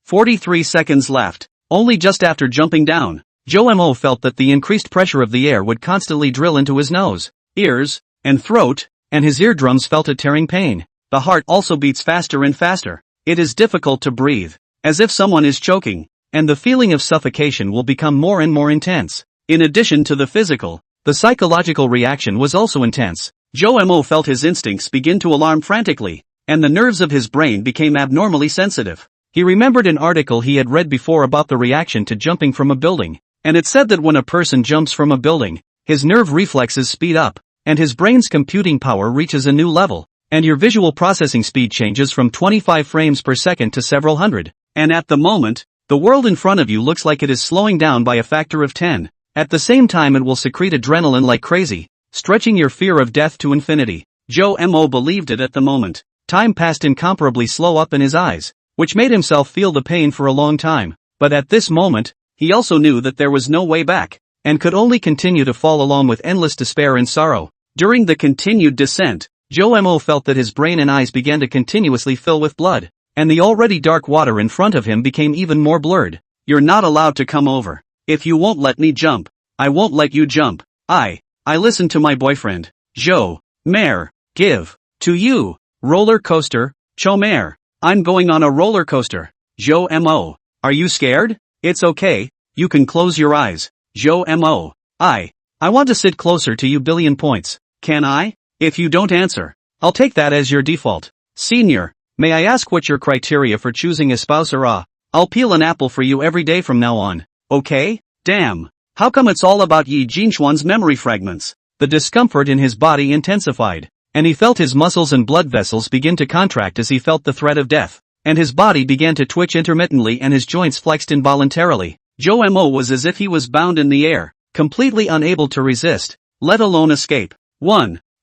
43 seconds left. Only just after jumping down, Zhou Mo felt that the increased pressure of the air would constantly drill into his nose, ears, and throat, and his eardrums felt a tearing pain. The heart also beats faster and faster. It is difficult to breathe, as if someone is choking, and the feeling of suffocation will become more and more intense. In addition to the physical, the psychological reaction was also intense. Zhou Mo felt his instincts begin to alarm frantically, and the nerves of his brain became abnormally sensitive. He remembered an article he had read before about the reaction to jumping from a building, and it said that when a person jumps from a building, his nerve reflexes speed up, and his brain's computing power reaches a new level, and your visual processing speed changes from 25 frames per second to several hundred. And at the moment, the world in front of you looks like it is slowing down by a factor of 10. At the same time it will secrete adrenaline like crazy, stretching your fear of death to infinity. Zhou Mo believed it at the moment. Time passed incomparably slow up in his eyes, which made himself feel the pain for a long time. But at this moment, he also knew that there was no way back, and could only continue to fall along with endless despair and sorrow. During the continued descent, Zhou Mo felt that his brain and eyes began to continuously fill with blood, and the already dark water in front of him became even more blurred. "You're not allowed to come over. If you won't let me jump, I won't let you jump. I listened to my boyfriend. Zhou, Mare, give. To you. Roller coaster, Chomare. I'm going on a roller coaster. Zhou Mo. Are you scared? It's okay, you can close your eyes. Zhou Mo. I want to sit closer to you. Billion points. Can I? If you don't answer, I'll take that as your default. Senior, may I ask what your criteria for choosing a spouse are? I'll peel an apple for you every day from now on. Okay? Damn. How come it's all about Yi Jinxuan's memory fragments? The discomfort in his body intensified, and he felt his muscles and blood vessels begin to contract as he felt the threat of death, and his body began to twitch intermittently and his joints flexed involuntarily. Zhou Mo was as if he was bound in the air, completely unable to resist, let alone escape.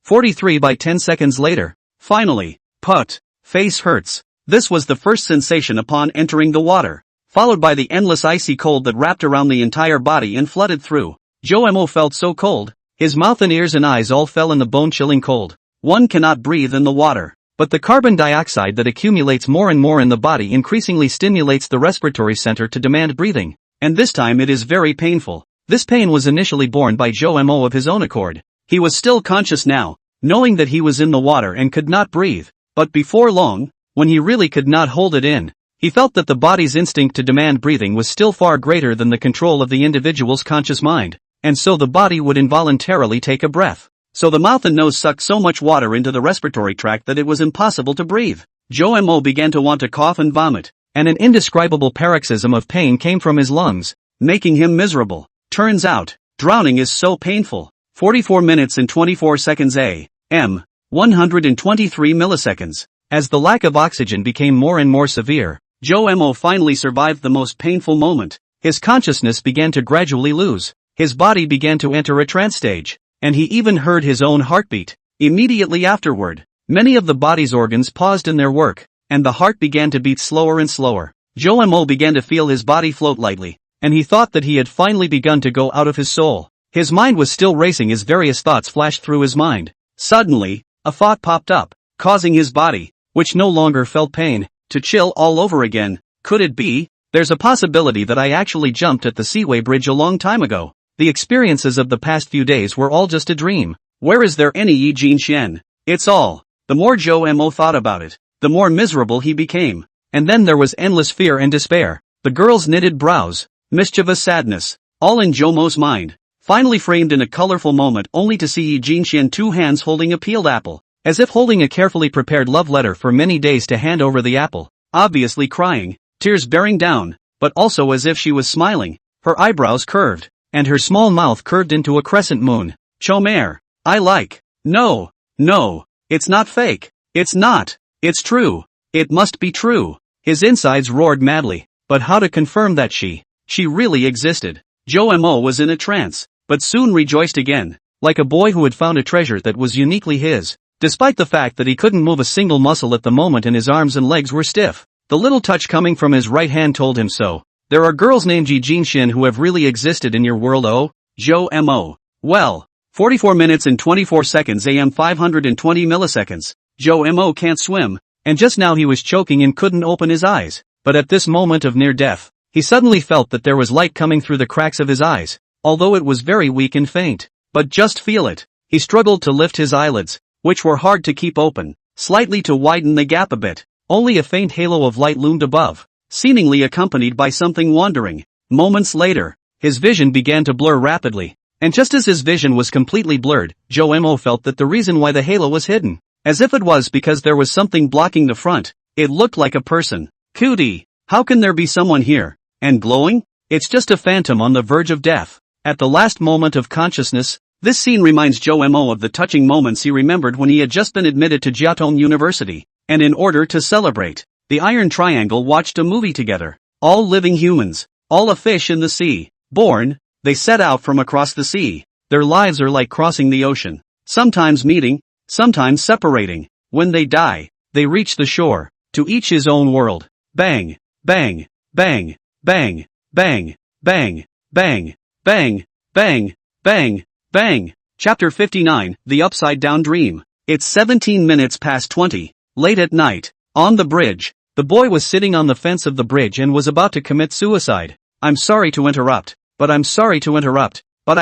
43 by 10 seconds later. Finally. Put. Face hurts. This was the first sensation upon entering the water, followed by the endless icy cold that wrapped around the entire body and flooded through. Zhou Mo felt so cold, his mouth and ears and eyes all fell in the bone-chilling cold. One cannot breathe in the water, but the carbon dioxide that accumulates more and more in the body increasingly stimulates the respiratory center to demand breathing, and this time it is very painful. This pain was initially borne by Zhou Mo of his own accord. He was still conscious now, knowing that he was in the water and could not breathe, but before long, when he really could not hold it in, he felt that the body's instinct to demand breathing was still far greater than the control of the individual's conscious mind, and so the body would involuntarily take a breath. So the mouth and nose sucked so much water into the respiratory tract that it was impossible to breathe. Zhou Mo began to want to cough and vomit, and an indescribable paroxysm of pain came from his lungs, making him miserable. Turns out, drowning is so painful. 44 minutes and 24 seconds a.m. 123 milliseconds. As the lack of oxygen became more and more severe, Zhou Mo finally survived the most painful moment. His consciousness began to gradually lose. His body began to enter a trance stage, and he even heard his own heartbeat. Immediately afterward, many of the body's organs paused in their work, and the heart began to beat slower and slower. Zhou Mo began to feel his body float lightly, and he thought that he had finally begun to go out of his soul. His mind was still racing as various thoughts flashed through his mind. Suddenly, a thought popped up, causing his body, which no longer felt pain, to chill all over again. Could it be? There's a possibility that I actually jumped at the Seaway Bridge a long time ago. The experiences of the past few days were all just a dream. Where is there any Yi Jinxian? It's all. The more Zhou Mo thought about it, the more miserable he became. And then there was endless fear and despair. The girl's knitted brows, mischievous sadness, all in Zhou Mo's mind. Finally framed in a colorful moment only to see Yi Jinxian, two hands holding a peeled apple, as if holding a carefully prepared love letter for many days to hand over the apple, obviously crying, tears bearing down, but also as if she was smiling, her eyebrows curved, and her small mouth curved into a crescent moon. Chomer, I like. No, it's not fake. It's not. It's true. It must be true. His insides roared madly, but how to confirm that she really existed? Zhou Mo was in a trance, but soon rejoiced again, like a boy who had found a treasure that was uniquely his. Despite the fact that he couldn't move a single muscle at the moment and his arms and legs were stiff, the little touch coming from his right hand told him so. There are girls named Yi Jinxian who have really existed in your world, oh? Zhou Mo. Well, 44 minutes and 24 seconds AM 520 milliseconds. Zhou Mo can't swim, and just now he was choking and couldn't open his eyes. But at this moment of near death, he suddenly felt that there was light coming through the cracks of his eyes, although it was very weak and faint. But just feel it. He struggled to lift his eyelids, which were hard to keep open, slightly to widen the gap a bit. Only a faint halo of light loomed above, seemingly accompanied by something wandering. Moments later, his vision began to blur rapidly, and just as his vision was completely blurred, Zhou Mo felt that the reason why the halo was hidden, as if it was because there was something blocking the front. It looked like a person. Cootie, how can there be someone here? And glowing? It's just a phantom on the verge of death. At the last moment of consciousness, this scene reminds Zhou Mo of the touching moments he remembered when he had just been admitted to Jiaotong University, and in order to celebrate, the Iron Triangle watched a movie together. All living humans, all a fish in the sea. Born, they set out from across the sea. Their lives are like crossing the ocean, sometimes meeting, sometimes separating. When they die, they reach the shore, to each his own world. Bang, bang, bang, bang, bang, bang, bang, bang, bang, bang, bang. Chapter 59, The Upside Down Dream. It's 17 minutes past 20, late at night. On the bridge, the boy was sitting on the fence of the bridge and was about to commit suicide. I'm sorry to interrupt, but I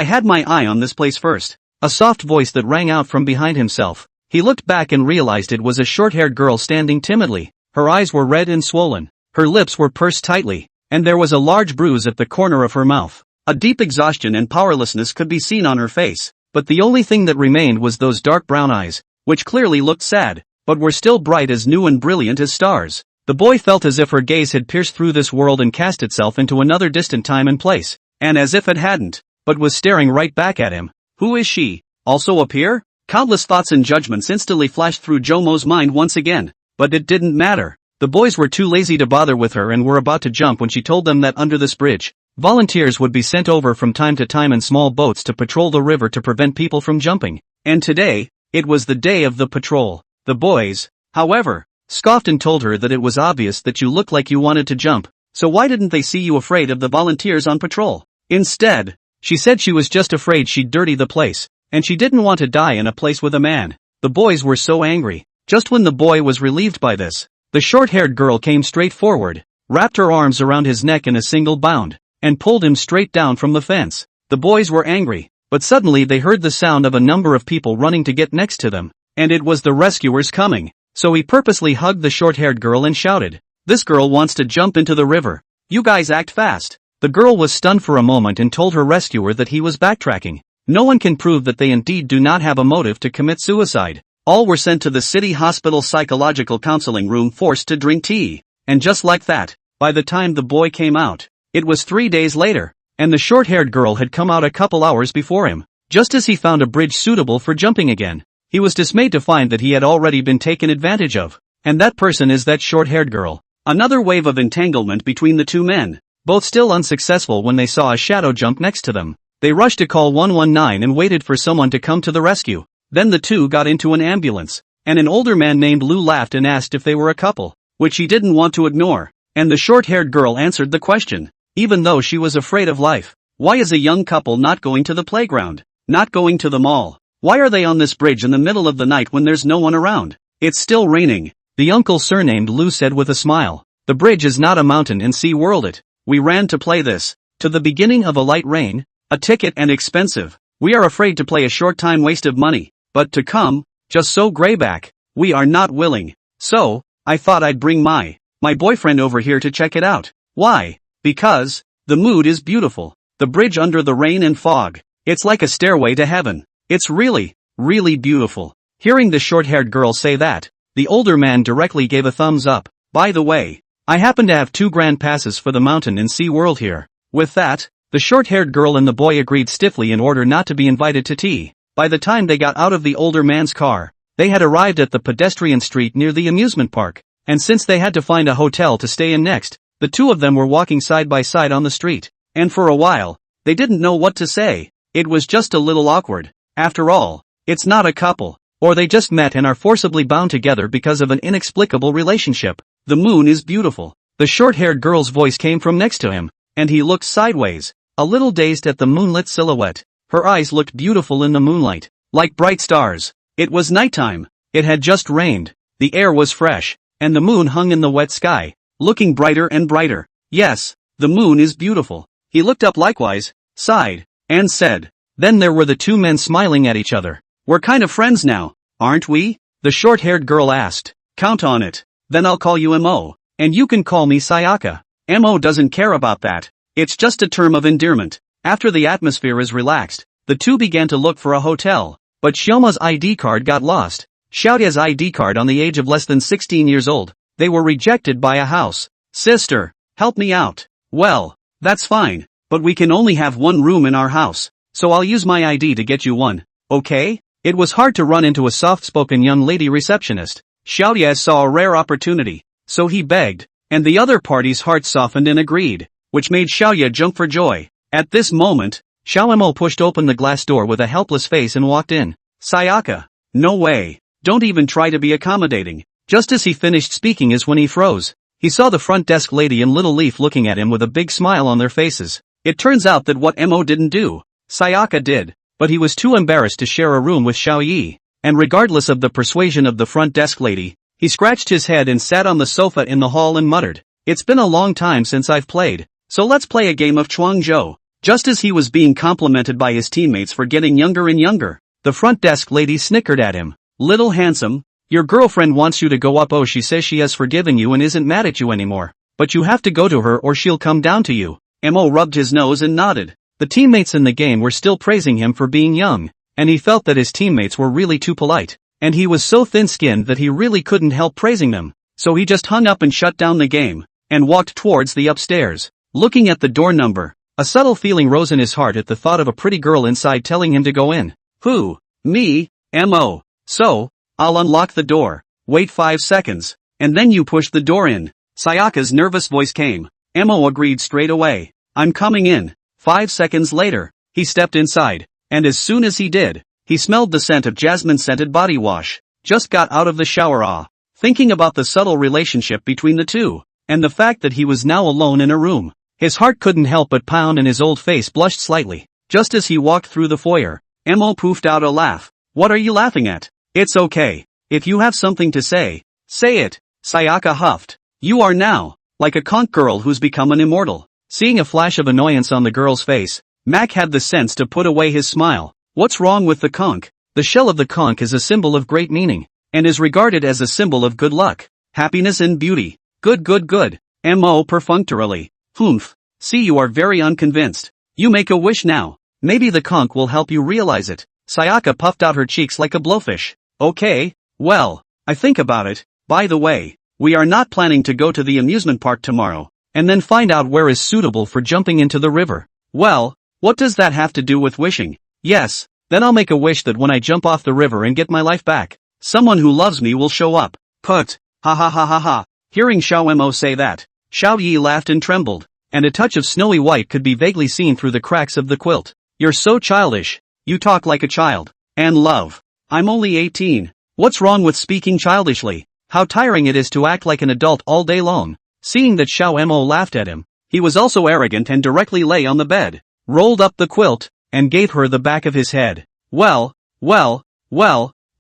had my eye on this place first. A soft voice that rang out from behind himself. He looked back and realized it was a short-haired girl standing timidly. Her eyes were red and swollen, her lips were pursed tightly, and there was a large bruise at the corner of her mouth. A deep exhaustion and powerlessness could be seen on her face, but the only thing that remained was those dark brown eyes, which clearly looked sad, but were still bright as new and brilliant as stars. The boy felt as if her gaze had pierced through this world and cast itself into another distant time and place, and as if it hadn't, but was staring right back at him. Who is she? Also up here? Countless thoughts and judgments instantly flashed through Zhou Mo's mind once again, but it didn't matter. The boys were too lazy to bother with her and were about to jump when she told them that under this bridge, volunteers would be sent over from time to time in small boats to patrol the river to prevent people from jumping. And today, it was the day of the patrol. The boys, however, scoffed and told her that it was obvious that you looked like you wanted to jump, so why didn't they see you afraid of the volunteers on patrol? Instead, she said she was just afraid she'd dirty the place, and she didn't want to die in a place with a man. The boys were so angry. Just when the boy was relieved by this, the short-haired girl came straight forward, wrapped her arms around his neck in a single bound, and pulled him straight down from the fence. The boys were angry, but suddenly they heard the sound of a number of people running to get next to them, and it was the rescuers coming. So he purposely hugged the short-haired girl and shouted, "This girl wants to jump into the river. You guys act fast." The girl was stunned for a moment and told her rescuer that he was backtracking. No one can prove that they indeed do not have a motive to commit suicide. All were sent to the city hospital psychological counseling room forced to drink tea. And just like that, by the time the boy came out, it was 3 days later, and the short-haired girl had come out a couple hours before him. Just as he found a bridge suitable for jumping again, he was dismayed to find that he had already been taken advantage of. And that person is that short-haired girl. Another wave of entanglement between the two men, both still unsuccessful when they saw a shadow jump next to them. They rushed to call 119 and waited for someone to come to the rescue. Then the two got into an ambulance, and an older man named Lou laughed and asked if they were a couple, which he didn't want to ignore, and the short-haired girl answered the question, even though she was afraid of life. Why is a young couple not going to the playground? Not going to the mall? Why are they on this bridge in the middle of the night when there's no one around? It's still raining. The uncle surnamed Lu said with a smile. The bridge is not a mountain in Sea World it. We ran to play this. To the beginning of a light rain. A ticket and expensive. We are afraid to play a short time waste of money. But to come, just so grayback. We are not willing. So, I thought I'd bring my boyfriend over here to check it out. Why? Because, the mood is beautiful. The bridge under the rain and fog. It's like a stairway to heaven. It's really, really beautiful. Hearing the short-haired girl say that, the older man directly gave a thumbs up. By the way, I happen to have 2 grand passes for the mountain in Sea World here. With that, the short-haired girl and the boy agreed stiffly in order not to be invited to tea. By the time they got out of the older man's car, they had arrived at the pedestrian street near the amusement park, and since they had to find a hotel to stay in next, the two of them were walking side by side on the street, and for a while, they didn't know what to say. It was just a little awkward. After all, it's not a couple, or they just met and are forcibly bound together because of an inexplicable relationship. The moon is beautiful. The short-haired girl's voice came from next to him, and he looked sideways, a little dazed at the moonlit silhouette. Her eyes looked beautiful in the moonlight, like bright stars. It was nighttime. It had just rained. The air was fresh, and the moon hung in the wet sky, looking brighter and brighter. Yes, the moon is beautiful. He looked up likewise, sighed, and said. Then there were the 2 men smiling at each other. We're kind of friends now, aren't we? The short-haired girl asked. Count on it. Then I'll call you Mo, and you can call me Sayaka. Mo doesn't care about that. It's just a term of endearment. After the atmosphere is relaxed, the two began to look for a hotel, but Xiaoma's ID card got lost. Xiaoya's ID card on the age of less than 16 years old. They were rejected by a house. Sister, help me out. Well, that's fine, but we can only have 1 room in our house, so I'll use my ID to get you one, okay? It was hard to run into a soft-spoken young lady receptionist. Xiaoya saw a rare opportunity, so he begged, and the other party's heart softened and agreed, which made Xiaoya jump for joy. At this moment, Xiaomo pushed open the glass door with a helpless face and walked in. Sayaka, no way, don't even try to be accommodating. Just as he finished speaking is when he froze. He saw the front desk lady and Little Leaf looking at him with a big smile on their faces. It turns out that what Mo didn't do, Sayaka did, but he was too embarrassed to share a room with Xiao Yi, and regardless of the persuasion of the front desk lady, he scratched his head and sat on the sofa in the hall and muttered, "It's been a long time since I've played, so let's play a game of Chuangzhou." Just as he was being complimented by his teammates for getting younger and younger, the front desk lady snickered at him. "Little handsome, your girlfriend wants you to go up. Oh, she says she has forgiven you and isn't mad at you anymore, but you have to go to her or she'll come down to you." Mo rubbed his nose and nodded. The teammates in the game were still praising him for being young, and he felt that his teammates were really too polite, and he was so thin-skinned that he really couldn't help praising them, so he just hung up and shut down the game, and walked towards the upstairs. Looking at the door number, a subtle feeling rose in his heart at the thought of a pretty girl inside telling him to go in. Who? Me? Mo. So, I'll unlock the door. Wait 5 seconds, and then you push the door in. Sayaka's nervous voice came. Mo agreed straight away. I'm coming in. 5 seconds later, he stepped inside, and as soon as he did, he smelled the scent of jasmine-scented body wash. Just got out of the shower. Thinking about the subtle relationship between the two, and the fact that he was now alone in a room, his heart couldn't help but pound and his old face blushed slightly. Just as he walked through the foyer, Mo poofed out a laugh. What are you laughing at? It's okay. If you have something to say it. Sayaka huffed. You are now like a conch girl who's become an immortal. Seeing a flash of annoyance on the girl's face, Mac had the sense to put away his smile. What's wrong with the conch? The shell of the conch is a symbol of great meaning, and is regarded as a symbol of good luck, happiness and beauty. Good. Mo perfunctorily. Humph. See, you are very unconvinced. You make a wish now. Maybe the conch will help you realize it. Sayaka puffed out her cheeks like a blowfish. Okay, well, I think about it. By the way, we are not planning to go to the amusement park tomorrow, and then find out where is suitable for jumping into the river. Well, what does that have to do with wishing? Yes, then I'll make a wish that when I jump off the river and get my life back, someone who loves me will show up. Put. Ha. Hearing Xiao Mo say that, Xiao Yi laughed and trembled, and a touch of snowy white could be vaguely seen through the cracks of the quilt. You're so childish. You talk like a child. And love. I'm only 18. What's wrong with speaking childishly? How tiring it is to act like an adult all day long. Seeing that Xiao Mo laughed at him, he was also arrogant and directly lay on the bed. rolled up the quilt, and gave her the back of his head. Well,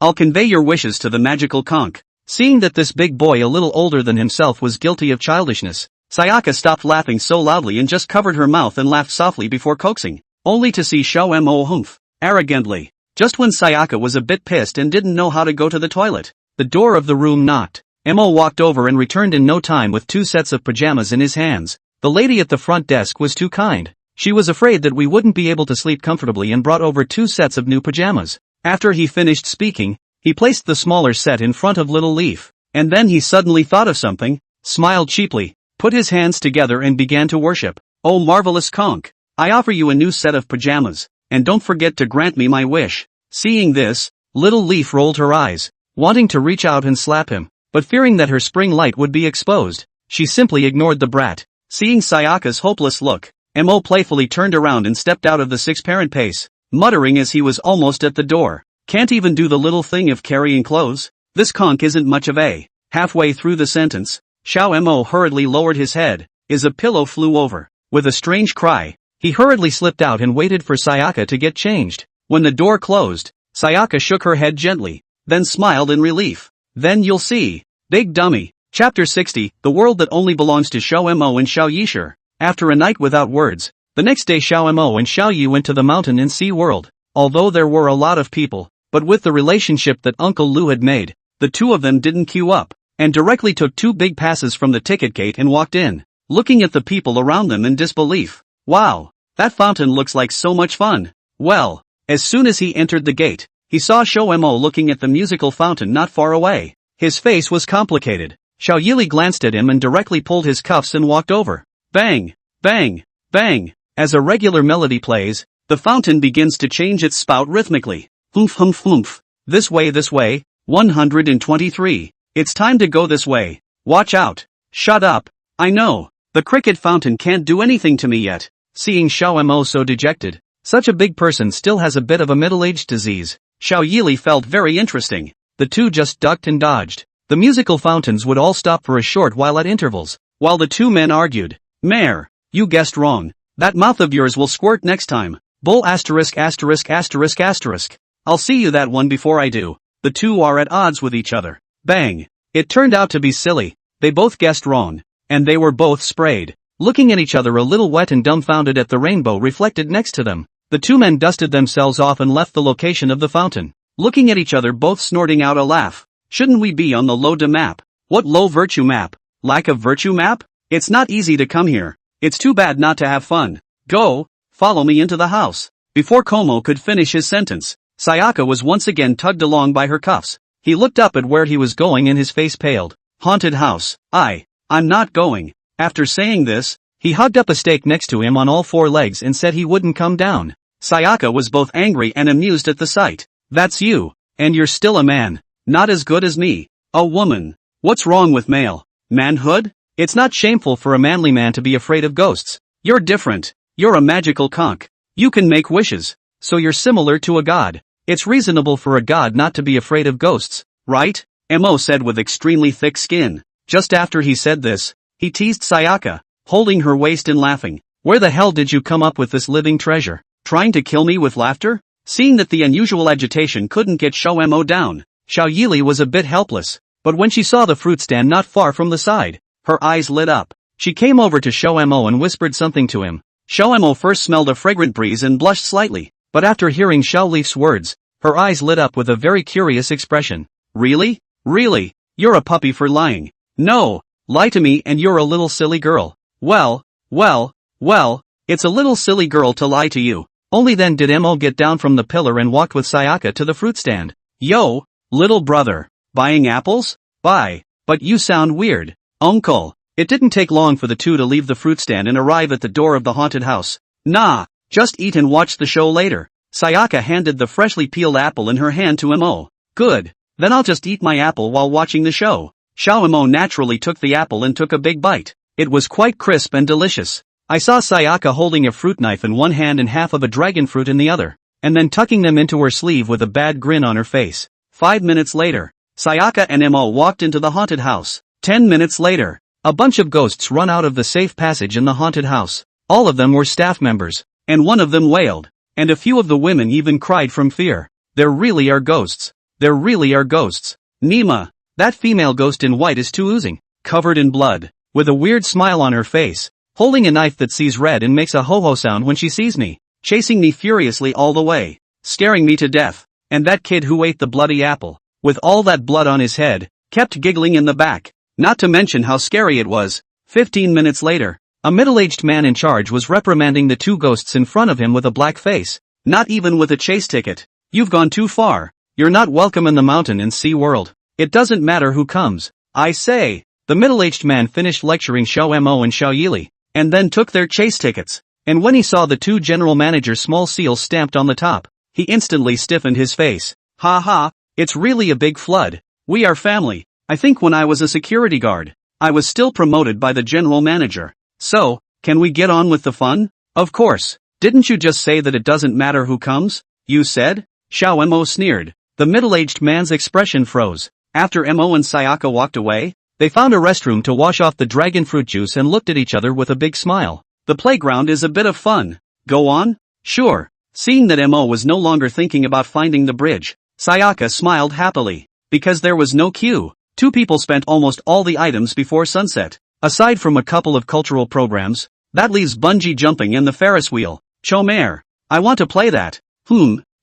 I'll convey your wishes to the magical conch. Seeing that this big boy a little older than himself was guilty of childishness, Sayaka stopped laughing so loudly and just covered her mouth and laughed softly before coaxing, only to see Xiao Mo humph arrogantly. Just when Sayaka was a bit pissed and didn't know how to go to the toilet, the door of the room knocked. Mo walked over and returned in no time with 2 sets of pajamas in his hands. The lady at the front desk was too kind. She was afraid that we wouldn't be able to sleep comfortably and brought over 2 sets of new pajamas. After he finished speaking, he placed the smaller set in front of Little Leaf. And then he suddenly thought of something, smiled cheaply, put his hands together and began to worship. Oh marvelous conch, I offer you a new set of pajamas, and don't forget to grant me my wish. Seeing this, Little Leaf rolled her eyes, wanting to reach out and slap him, but fearing that her spring light would be exposed, she simply ignored the brat. Seeing Sayaka's hopeless look, Mo playfully turned around and stepped out of the 6-parent pace, muttering as he was almost at the door. Can't even do the little thing of carrying clothes? This conch isn't much of a. Halfway through the sentence, Xiao Mo hurriedly lowered his head, as a pillow flew over. With a strange cry, he hurriedly slipped out and waited for Sayaka to get changed. When the door closed, Sayaka shook her head gently, then smiled in relief. Then you'll see. Big dummy. Chapter 60, The World That Only Belongs to Xiao Mo and Xiao Yishir. After a night without words, the next day Xiao Mo and Xiao Yi went to the mountain and sea world. Although there were a lot of people, but with the relationship that Uncle Lu had made, the two of them didn't queue up, and directly took 2 big passes from the ticket gate and walked in, looking at the people around them in disbelief. Wow, that fountain looks like so much fun. Well, as soon as he entered the gate, he saw Xiao Mo looking at the musical fountain not far away. His face was complicated. Xiao Yili glanced at him and directly pulled his cuffs and walked over. Bang, bang, bang. As a regular melody plays, the fountain begins to change its spout rhythmically. Humph humph humph. This way, 123. It's time to go this way. Watch out. Shut up. I know. The cricket fountain can't do anything to me yet. Seeing Xiao Mo so dejected, such a big person still has a bit of a middle-aged disease. Xiao Yili felt very interesting. The two just ducked and dodged. The musical fountains would all stop for a short while at intervals, while the two men argued. Mare, you guessed wrong. That mouth of yours will squirt next time. Bull asterisk asterisk asterisk asterisk. I'll see you that one before I do. The two are at odds with each other. Bang. It turned out to be silly. They both guessed wrong. And they were both sprayed. Looking at each other a little wet and dumbfounded at the rainbow reflected next to them, the two men dusted themselves off and left the location of the fountain. Looking at each other both snorting out a laugh. Shouldn't we be on the low-de map? What low virtue map? Lack of virtue map? It's not easy to come here. It's too bad not to have fun. Go, follow me into the house. Before Como could finish his sentence, Sayaka was once again tugged along by her cuffs. He looked up at where he was going and his face paled. Haunted house. I'm not going. After saying this, he hugged up a stake next to him on all 4 legs and said he wouldn't come down. Sayaka was both angry and amused at the sight. That's you. And you're still a man. Not as good as me. A woman. What's wrong with male manhood? It's not shameful for a manly man to be afraid of ghosts. You're different. You're a magical conch. You can make wishes. So you're similar to a god. It's reasonable for a god not to be afraid of ghosts, right? Mo said with extremely thick skin. Just after he said this, he teased Sayaka, holding her waist and laughing. Where the hell did you come up with this living treasure? Trying to kill me with laughter? Seeing that the unusual agitation couldn't get Xiao Mo down, Xiao Yili was a bit helpless, but when she saw the fruit stand not far from the side, her eyes lit up. She came over to Xiao Mo and whispered something to him. Xiao Mo first smelled a fragrant breeze and blushed slightly, but after hearing Xiao Leaf's words, her eyes lit up with a very curious expression. Really? Really? You're a puppy for lying. No, lie to me and you're a little silly girl. Well, it's a little silly girl to lie to you. Only then did Mo get down from the pillar and walked with Sayaka to the fruit stand. Yo, little brother, buying apples? Buy. But you sound weird. Uncle. It didn't take long for the two to leave the fruit stand and arrive at the door of the haunted house. Nah, just eat and watch the show later. Sayaka handed the freshly peeled apple in her hand to Mo. Good. Then I'll just eat my apple while watching the show. Xiao Mo naturally took the apple and took a big bite. It was quite crisp and delicious. I saw Sayaka holding a fruit knife in one hand and half of a dragon fruit in the other, and then tucking them into her sleeve with a bad grin on her face. 5 minutes later, Sayaka and Mo walked into the haunted house. 10 minutes later, a bunch of ghosts run out of the safe passage in the haunted house. All of them were staff members. and one of them wailed. And a few of the women even cried from fear. There really are ghosts. There really are ghosts. Nima, that female ghost in white is too oozing, covered in blood, with a weird smile on her face, holding a knife that sees red and makes a ho-ho sound when she sees me, chasing me furiously all the way, scaring me to death. And that kid who ate the bloody apple, with all that blood on his head, kept giggling in the back. Not to mention how scary it was. 15 minutes later, a middle-aged man in charge was reprimanding the two ghosts in front of him with a black face. Not even with a chase ticket. You've gone too far. You're not welcome in the mountain and sea world. It doesn't matter who comes. I say. The middle-aged man finished lecturing Xiao Mo and Xiao Yili, and then took their chase tickets. And when he saw the two general managers' small seals stamped on the top, he instantly stiffened his face. Ha ha, it's really a big flood. We are family. I think when I was a security guard, I was still promoted by the general manager. So, can we get on with the fun? Of course. Didn't you just say that it doesn't matter who comes? You said? Xiao Mo sneered. The middle-aged man's expression froze. After Mo and Sayaka walked away, they found a restroom to wash off the dragon fruit juice and looked at each other with a big smile. The playground is a bit of fun. Go on? Sure. Seeing that Mo was no longer thinking about finding the bridge, Sayaka smiled happily. Because there was no queue, two people spent almost all the items before sunset. Aside from a couple of cultural programs, that leaves bungee jumping and the Ferris wheel. Chomare. I want to play that.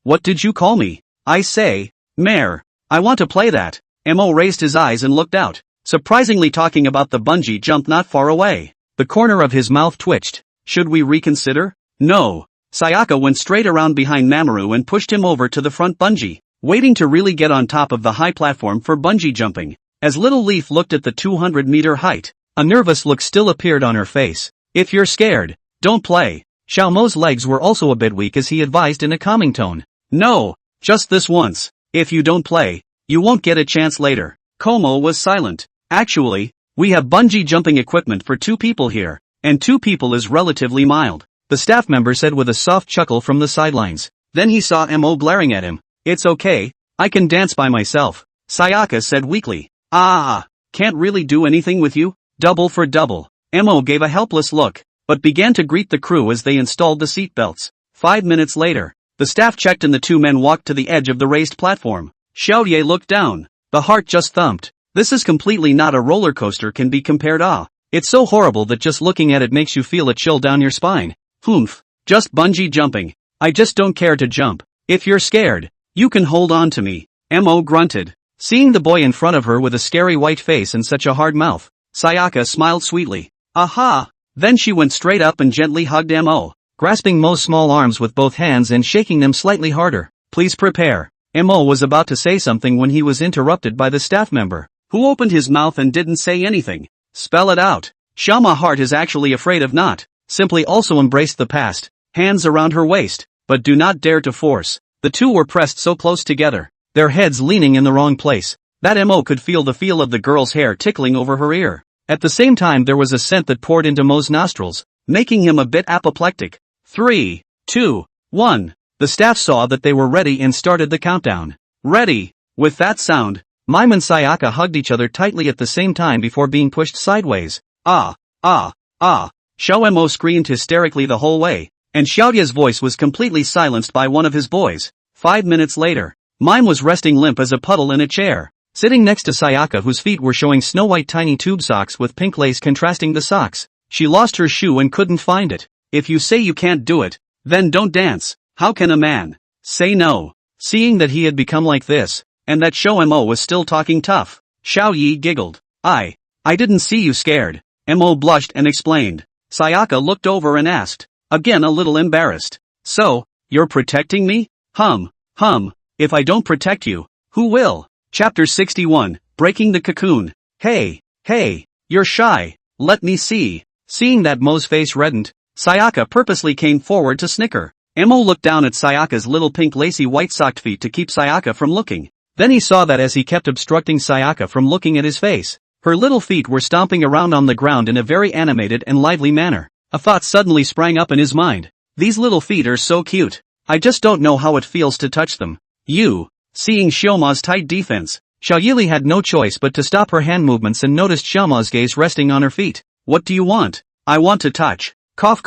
What did you call me? I say, Mare. I want to play that. Mo raised his eyes and looked out, surprisingly talking about the bungee jump not far away. The corner of his mouth twitched. Should we reconsider? No. Sayaka went straight around behind Mamoru and pushed him over to the front bungee, waiting to really get on top of the high platform for bungee jumping. As Little Leaf looked at the 200-meter height, a nervous look still appeared on her face. If you're scared, don't play. Xiao Mo's legs were also a bit weak as he advised in a calming tone. No, just this once. If you don't play, you won't get a chance later. Como was silent. Actually, we have bungee jumping equipment for 2 people here, and 2 people is relatively mild, the staff member said with a soft chuckle from the sidelines. Then he saw Mo glaring at him. It's okay, I can dance by myself, Sayaka said weakly. Can't really do anything with you? Double for double. Mo gave a helpless look, but began to greet the crew as they installed the seatbelts. 5 minutes later, the staff checked and the 2 men walked to the edge of the raised platform. Xiaoye looked down. The heart just thumped. This is completely not a roller coaster can be compared. It's so horrible that just looking at it makes you feel a chill down your spine. Just bungee jumping. I just don't care to jump. If you're scared, you can hold on to me. Mo grunted. Seeing the boy in front of her with a scary white face and such a hard mouth, Sayaka smiled sweetly. Aha! Then she went straight up and gently hugged Mo, grasping Mo's small arms with both hands and shaking them slightly harder. Please prepare. Mo was about to say something when he was interrupted by the staff member, who opened his mouth and didn't say anything. Spell it out. Shama Heart is actually afraid of not. Simply also embraced the past, hands around her waist, but do not dare to force. The two were pressed so close together, their heads leaning in the wrong place, that Mo could feel the feel of the girl's hair tickling over her ear. At the same time there was a scent that poured into Mo's nostrils, making him a bit apoplectic. 3, 2, 1. The staff saw that they were ready and started the countdown. Ready. With that sound, Mime and Sayaka hugged each other tightly at the same time before being pushed sideways. Xiao Mo screamed hysterically the whole way, and Xiaoye's voice was completely silenced by one of his boys. 5 minutes later, Mime was resting limp as a puddle in a chair, sitting next to Sayaka whose feet were showing snow-white tiny tube socks with pink lace contrasting the socks. She lost her shoe and couldn't find it. If you say you can't do it, then don't dance. How can a man say no? Seeing that he had become like this, and that Xiao Mo was still talking tough, Xiao Yi giggled. I didn't see you scared. Mo blushed and explained. Sayaka looked over and asked, again a little embarrassed. So, you're protecting me? If I don't protect you, who will? Chapter 61, Breaking the Cocoon. Hey, you're shy. Let me see. Seeing that Mo's face reddened, Sayaka purposely came forward to snicker. Mo looked down at Sayaka's little pink lacy white-socked feet to keep Sayaka from looking. Then he saw that as he kept obstructing Sayaka from looking at his face, her little feet were stomping around on the ground in a very animated and lively manner. A thought suddenly sprang up in his mind. These little feet are so cute. I just don't know how it feels to touch them. Seeing Xiaoma's tight defense, Xiaoyili had no choice but to stop her hand movements and noticed Xiaoma's gaze resting on her feet. What do you want? I want to touch. Cough.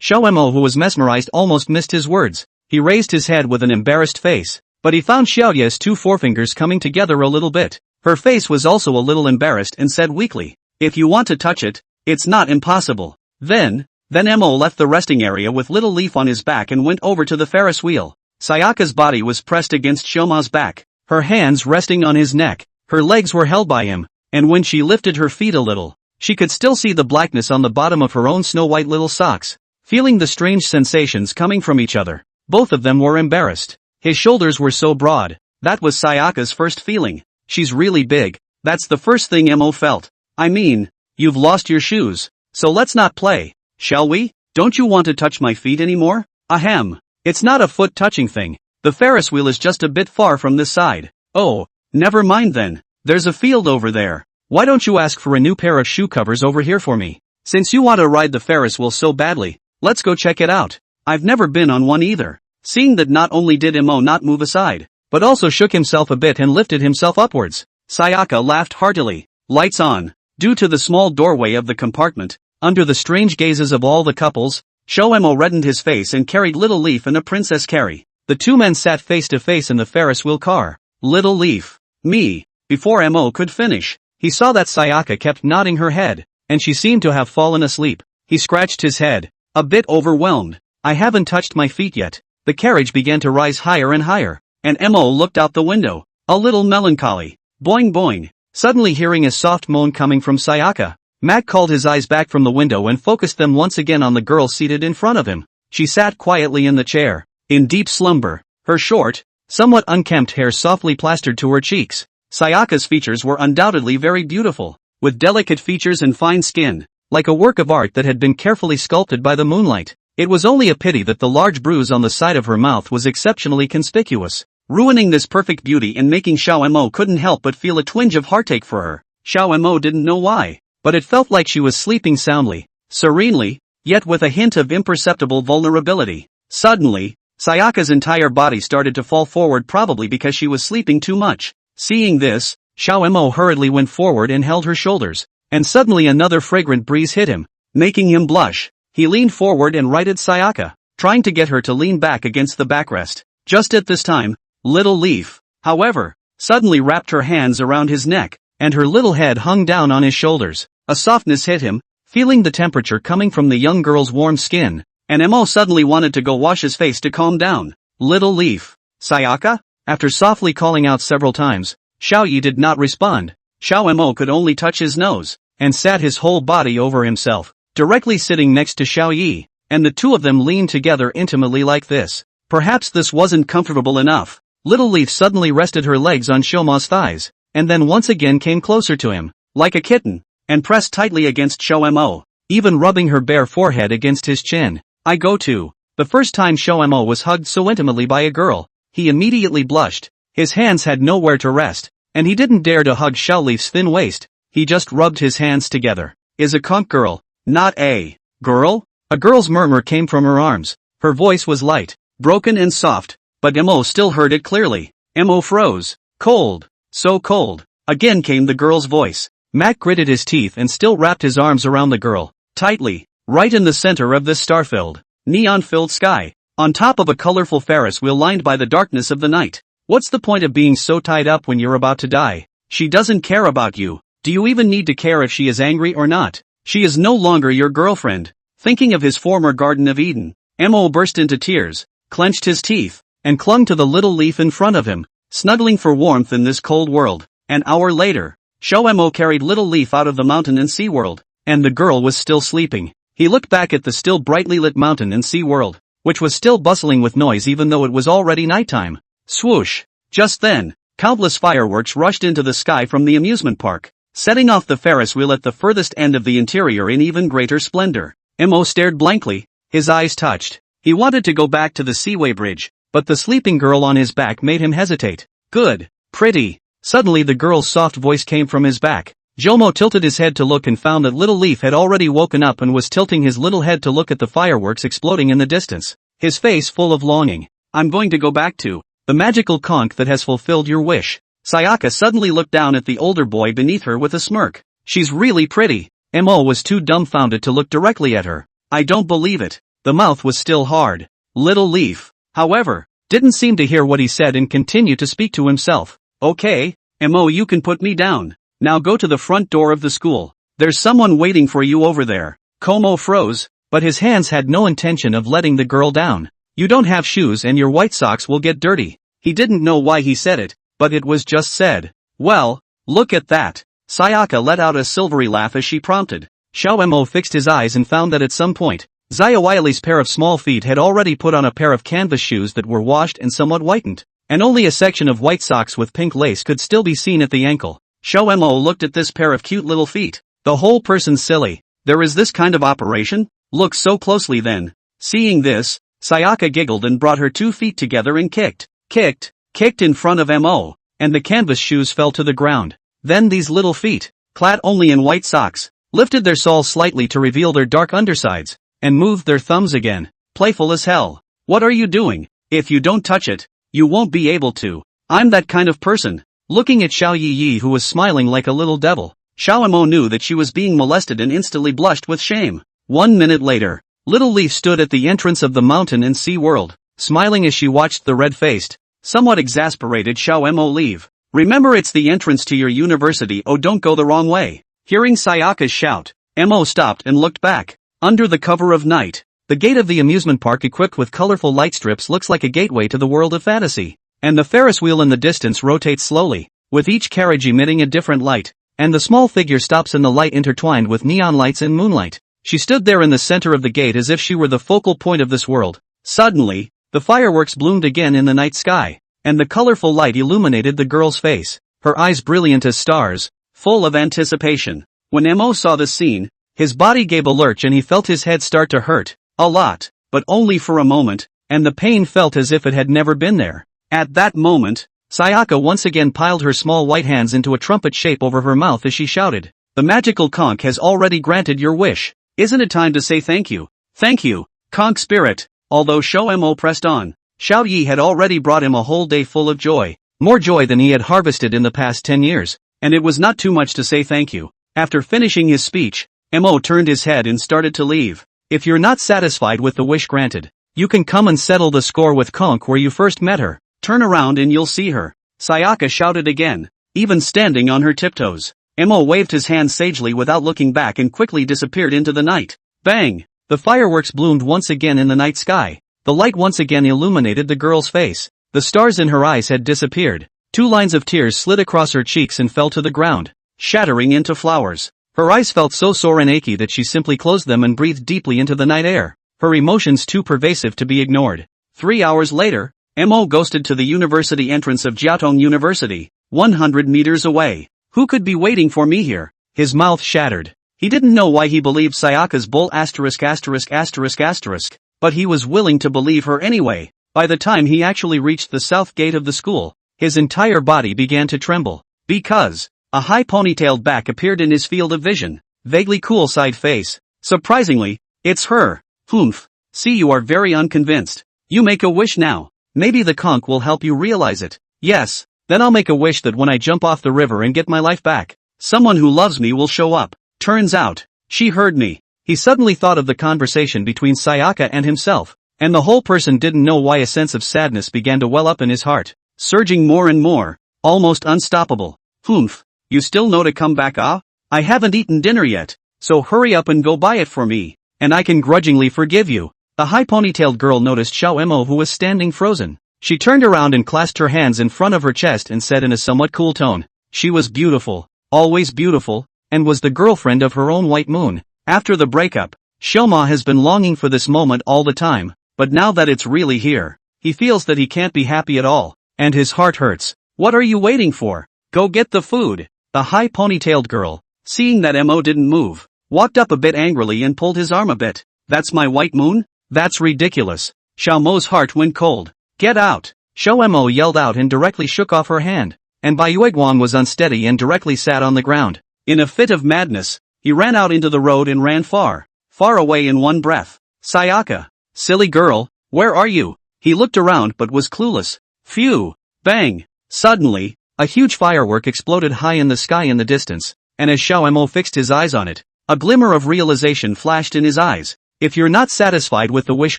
Xiaomo, who was mesmerized, almost missed his words. He raised his head with an embarrassed face, but he found Xiaoya's two forefingers coming together a little bit. Her face was also a little embarrassed and said weakly, "If you want to touch it, it's not impossible." Then Mo left the resting area with Little Leaf on his back and went over to the Ferris wheel. Sayaka's body was pressed against Shoma's back, her hands resting on his neck, her legs were held by him, and when she lifted her feet a little, she could still see the blackness on the bottom of her own snow-white little socks. Feeling the strange sensations coming from each other, both of them were embarrassed. His shoulders were so broad. That was Sayaka's first feeling. She's really big. That's the first thing Mo felt. I mean, you've lost your shoes. So let's not play, shall we? Don't you want to touch my feet anymore? Ahem. It's not a foot touching thing. The Ferris wheel is just a bit far from this side. Oh, never mind then. There's a field over there. Why don't you ask for a new pair of shoe covers over here for me? Since you want to ride the Ferris wheel so badly, let's go check it out. I've never been on one either. Seeing that not only did Mo not move aside, but also shook himself a bit and lifted himself upwards, Sayaka laughed heartily. Lights on. Due to the small doorway of the compartment, under the strange gazes of all the couples, Shoemo reddened his face and carried Little Leaf and a Princess Carrie. The two men sat face to face in the Ferris wheel car. Little Leaf. Me. Before Mo could finish, he saw that Sayaka kept nodding her head, and she seemed to have fallen asleep. He scratched his head, a bit overwhelmed. I haven't touched my feet yet. The carriage began to rise higher and higher, and Mo looked out the window, a little melancholy. Boing boing. Suddenly hearing a soft moan coming from Sayaka, Matt called his eyes back from the window and focused them once again on the girl seated in front of him. She sat quietly in the chair, in deep slumber, her short, somewhat unkempt hair softly plastered to her cheeks. Sayaka's features were undoubtedly very beautiful, with delicate features and fine skin, like a work of art that had been carefully sculpted by the moonlight. It was only a pity that the large bruise on the side of her mouth was exceptionally conspicuous, ruining this perfect beauty and making Xiao Mo couldn't help but feel a twinge of heartache for her. Xiao Mo didn't know why, but it felt like she was sleeping soundly, serenely, yet with a hint of imperceptible vulnerability. Suddenly, Sayaka's entire body started to fall forward, probably because she was sleeping too much. Seeing this, Xiao Mo hurriedly went forward and held her shoulders, and suddenly another fragrant breeze hit him, making him blush. He leaned forward and righted Sayaka, trying to get her to lean back against the backrest. Just at this time, Little Leaf, however, suddenly wrapped her hands around his neck, and her little head hung down on his shoulders. A softness hit him, feeling the temperature coming from the young girl's warm skin, and Mo suddenly wanted to go wash his face to calm down. Little Leaf. Sayaka? After softly calling out several times, Xiao Yi did not respond. Xiao Mo could only touch his nose, and sat his whole body over himself, directly sitting next to Xiao Yi, and the two of them leaned together intimately like this. Perhaps this wasn't comfortable enough. Little Leaf suddenly rested her legs on Shoma's thighs, and then once again came closer to him, like a kitten, and pressed tightly against Shomo, even rubbing her bare forehead against his chin. I go to. The first time Shomo was hugged so intimately by a girl, he immediately blushed. His hands had nowhere to rest, and he didn't dare to hug Xiao Leaf's thin waist. He just rubbed his hands together. Is a conch girl, not a girl? A girl's murmur came from her arms. Her voice was light, broken and soft, but Mo still heard it clearly. Mo froze. Cold. So cold. Again came the girl's voice. Matt gritted his teeth and still wrapped his arms around the girl, tightly, right in the center of this star-filled, neon-filled sky, on top of a colorful Ferris wheel lined by the darkness of the night. What's the point of being so tied up when you're about to die? She doesn't care about you. Do you even need to care if she is angry or not? She is no longer your girlfriend. Thinking of his former Garden of Eden, Mo burst into tears, clenched his teeth, and clung to the Little Leaf in front of him, snuggling for warmth in this cold world. An hour later, Mo carried Little Leaf out of the mountain and sea world, and the girl was still sleeping. He looked back at the still brightly lit mountain and sea world, which was still bustling with noise even though it was already nighttime. Swoosh! Just then, countless fireworks rushed into the sky from the amusement park, setting off the Ferris wheel at the furthest end of the interior in even greater splendor. Mo stared blankly, his eyes touched. He wanted to go back to the Seaway Bridge, but the sleeping girl on his back made him hesitate. Good. Pretty. Suddenly the girl's soft voice came from his back. Jomo tilted his head to look and found that Little Leaf had already woken up and was tilting his little head to look at the fireworks exploding in the distance, his face full of longing. I'm going to go back to the magical conch that has fulfilled your wish. Sayaka suddenly looked down at the older boy beneath her with a smirk. She's really pretty. Mo was too dumbfounded to look directly at her. I don't believe it. The mouth was still hard. Little Leaf, however, didn't seem to hear what he said and continued to speak to himself. Okay, Mo, you can put me down. Now go to the front door of the school. There's someone waiting for you over there. Como froze, but his hands had no intention of letting the girl down. You don't have shoes and your white socks will get dirty. He didn't know why he said it, but it was just said. Well, look at that. Sayaka let out a silvery laugh as she prompted. Xiao Mo fixed his eyes and found that at some point, Xia Wiley's pair of small feet had already put on a pair of canvas shoes that were washed and somewhat whitened, and only a section of white socks with pink lace could still be seen at the ankle. Xiao Mo looked at this pair of cute little feet. The whole person's silly. There is this kind of operation? Look so closely then. Seeing this, Sayaka giggled and brought her 2 feet together and kicked in front of Mo, and the canvas shoes fell to the ground. Then these little feet, clad only in white socks, lifted their soles slightly to reveal their dark undersides, and moved their thumbs again, playful as hell. What are you doing? If you don't touch it, you won't be able to. I'm that kind of person. Looking at Xiao Yi who was smiling like a little devil, Xiao Mo knew that she was being molested and instantly blushed with shame. 1 minute later, Little Leaf stood at the entrance of the mountain and sea world, smiling as she watched the red-faced, somewhat exasperated Xiao Mo leave. Remember, it's the entrance to your university. Oh, don't go the wrong way. Hearing Sayaka's shout, Mo stopped and looked back. Under the cover of night, the gate of the amusement park equipped with colorful light strips looks like a gateway to the world of fantasy. And the Ferris wheel in the distance rotates slowly, with each carriage emitting a different light, and the small figure stops in the light intertwined with neon lights and moonlight. She stood there in the center of the gate as if she were the focal point of this world. Suddenly, the fireworks bloomed again in the night sky, and the colorful light illuminated the girl's face, her eyes brilliant as stars, full of anticipation. When Mo saw the scene, his body gave a lurch and he felt his head start to hurt, a lot, but only for a moment, and the pain felt as if it had never been there. At that moment, Sayaka once again piled her small white hands into a trumpet shape over her mouth as she shouted, "The magical conch has already granted your wish. Isn't it time to say thank you? Thank you, conch spirit." Although Xiao Mo pressed on, Xiao Yi had already brought him a whole day full of joy, more joy than he had harvested in the past 10 years, and it was not too much to say thank you. After finishing his speech, Mo turned his head and started to leave. If you're not satisfied with the wish granted, you can come and settle the score with Conch where you first met her. Turn around and you'll see her. Sayaka shouted again, even standing on her tiptoes. Mo waved his hand sagely without looking back and quickly disappeared into the night. Bang! The fireworks bloomed once again in the night sky. The light once again illuminated the girl's face. The stars in her eyes had disappeared. 2 lines of tears slid across her cheeks and fell to the ground, shattering into flowers. Her eyes felt so sore and achy that she simply closed them and breathed deeply into the night air, her emotions too pervasive to be ignored. 3 hours later, Mo ghosted to the university entrance of Jiaotong University, 100 meters away. Who could be waiting for me here? His mouth shattered. He didn't know why he believed Sayaka's bull *****, but he was willing to believe her anyway. By the time he actually reached the south gate of the school, his entire body began to tremble, because a high ponytailed back appeared in his field of vision, vaguely cool side face. Surprisingly, it's her. Humph. See, you are very unconvinced. You make a wish now. Maybe the conch will help you realize it. Yes, then I'll make a wish that when I jump off the river and get my life back, someone who loves me will show up. Turns out, she heard me. He suddenly thought of the conversation between Sayaka and himself, and the whole person didn't know why a sense of sadness began to well up in his heart, surging more and more, almost unstoppable. Humph. You still know to come back, ah? I haven't eaten dinner yet, so hurry up and go buy it for me, and I can grudgingly forgive you. The high ponytailed girl noticed Xiao Mo who was standing frozen. She turned around and clasped her hands in front of her chest and said in a somewhat cool tone, she was beautiful, always beautiful, and was the girlfriend of her own white moon. After the breakup, Xiaoma has been longing for this moment all the time, but now that it's really here, he feels that he can't be happy at all, and his heart hurts. What are you waiting for? Go get the food. The high ponytailed girl, seeing that Mo didn't move, walked up a bit angrily and pulled his arm a bit. That's my white moon? That's ridiculous. Xiao Mo's heart went cold. Get out! Xiao Mo yelled out and directly shook off her hand, and Bai Yueguan was unsteady and directly sat on the ground. In a fit of madness, he ran out into the road and ran far, far away in one breath. Sayaka, silly girl, where are you? He looked around but was clueless. Phew! Bang! Suddenly, a huge firework exploded high in the sky in the distance, and as Xiao Mo fixed his eyes on it, a glimmer of realization flashed in his eyes. If you're not satisfied with the wish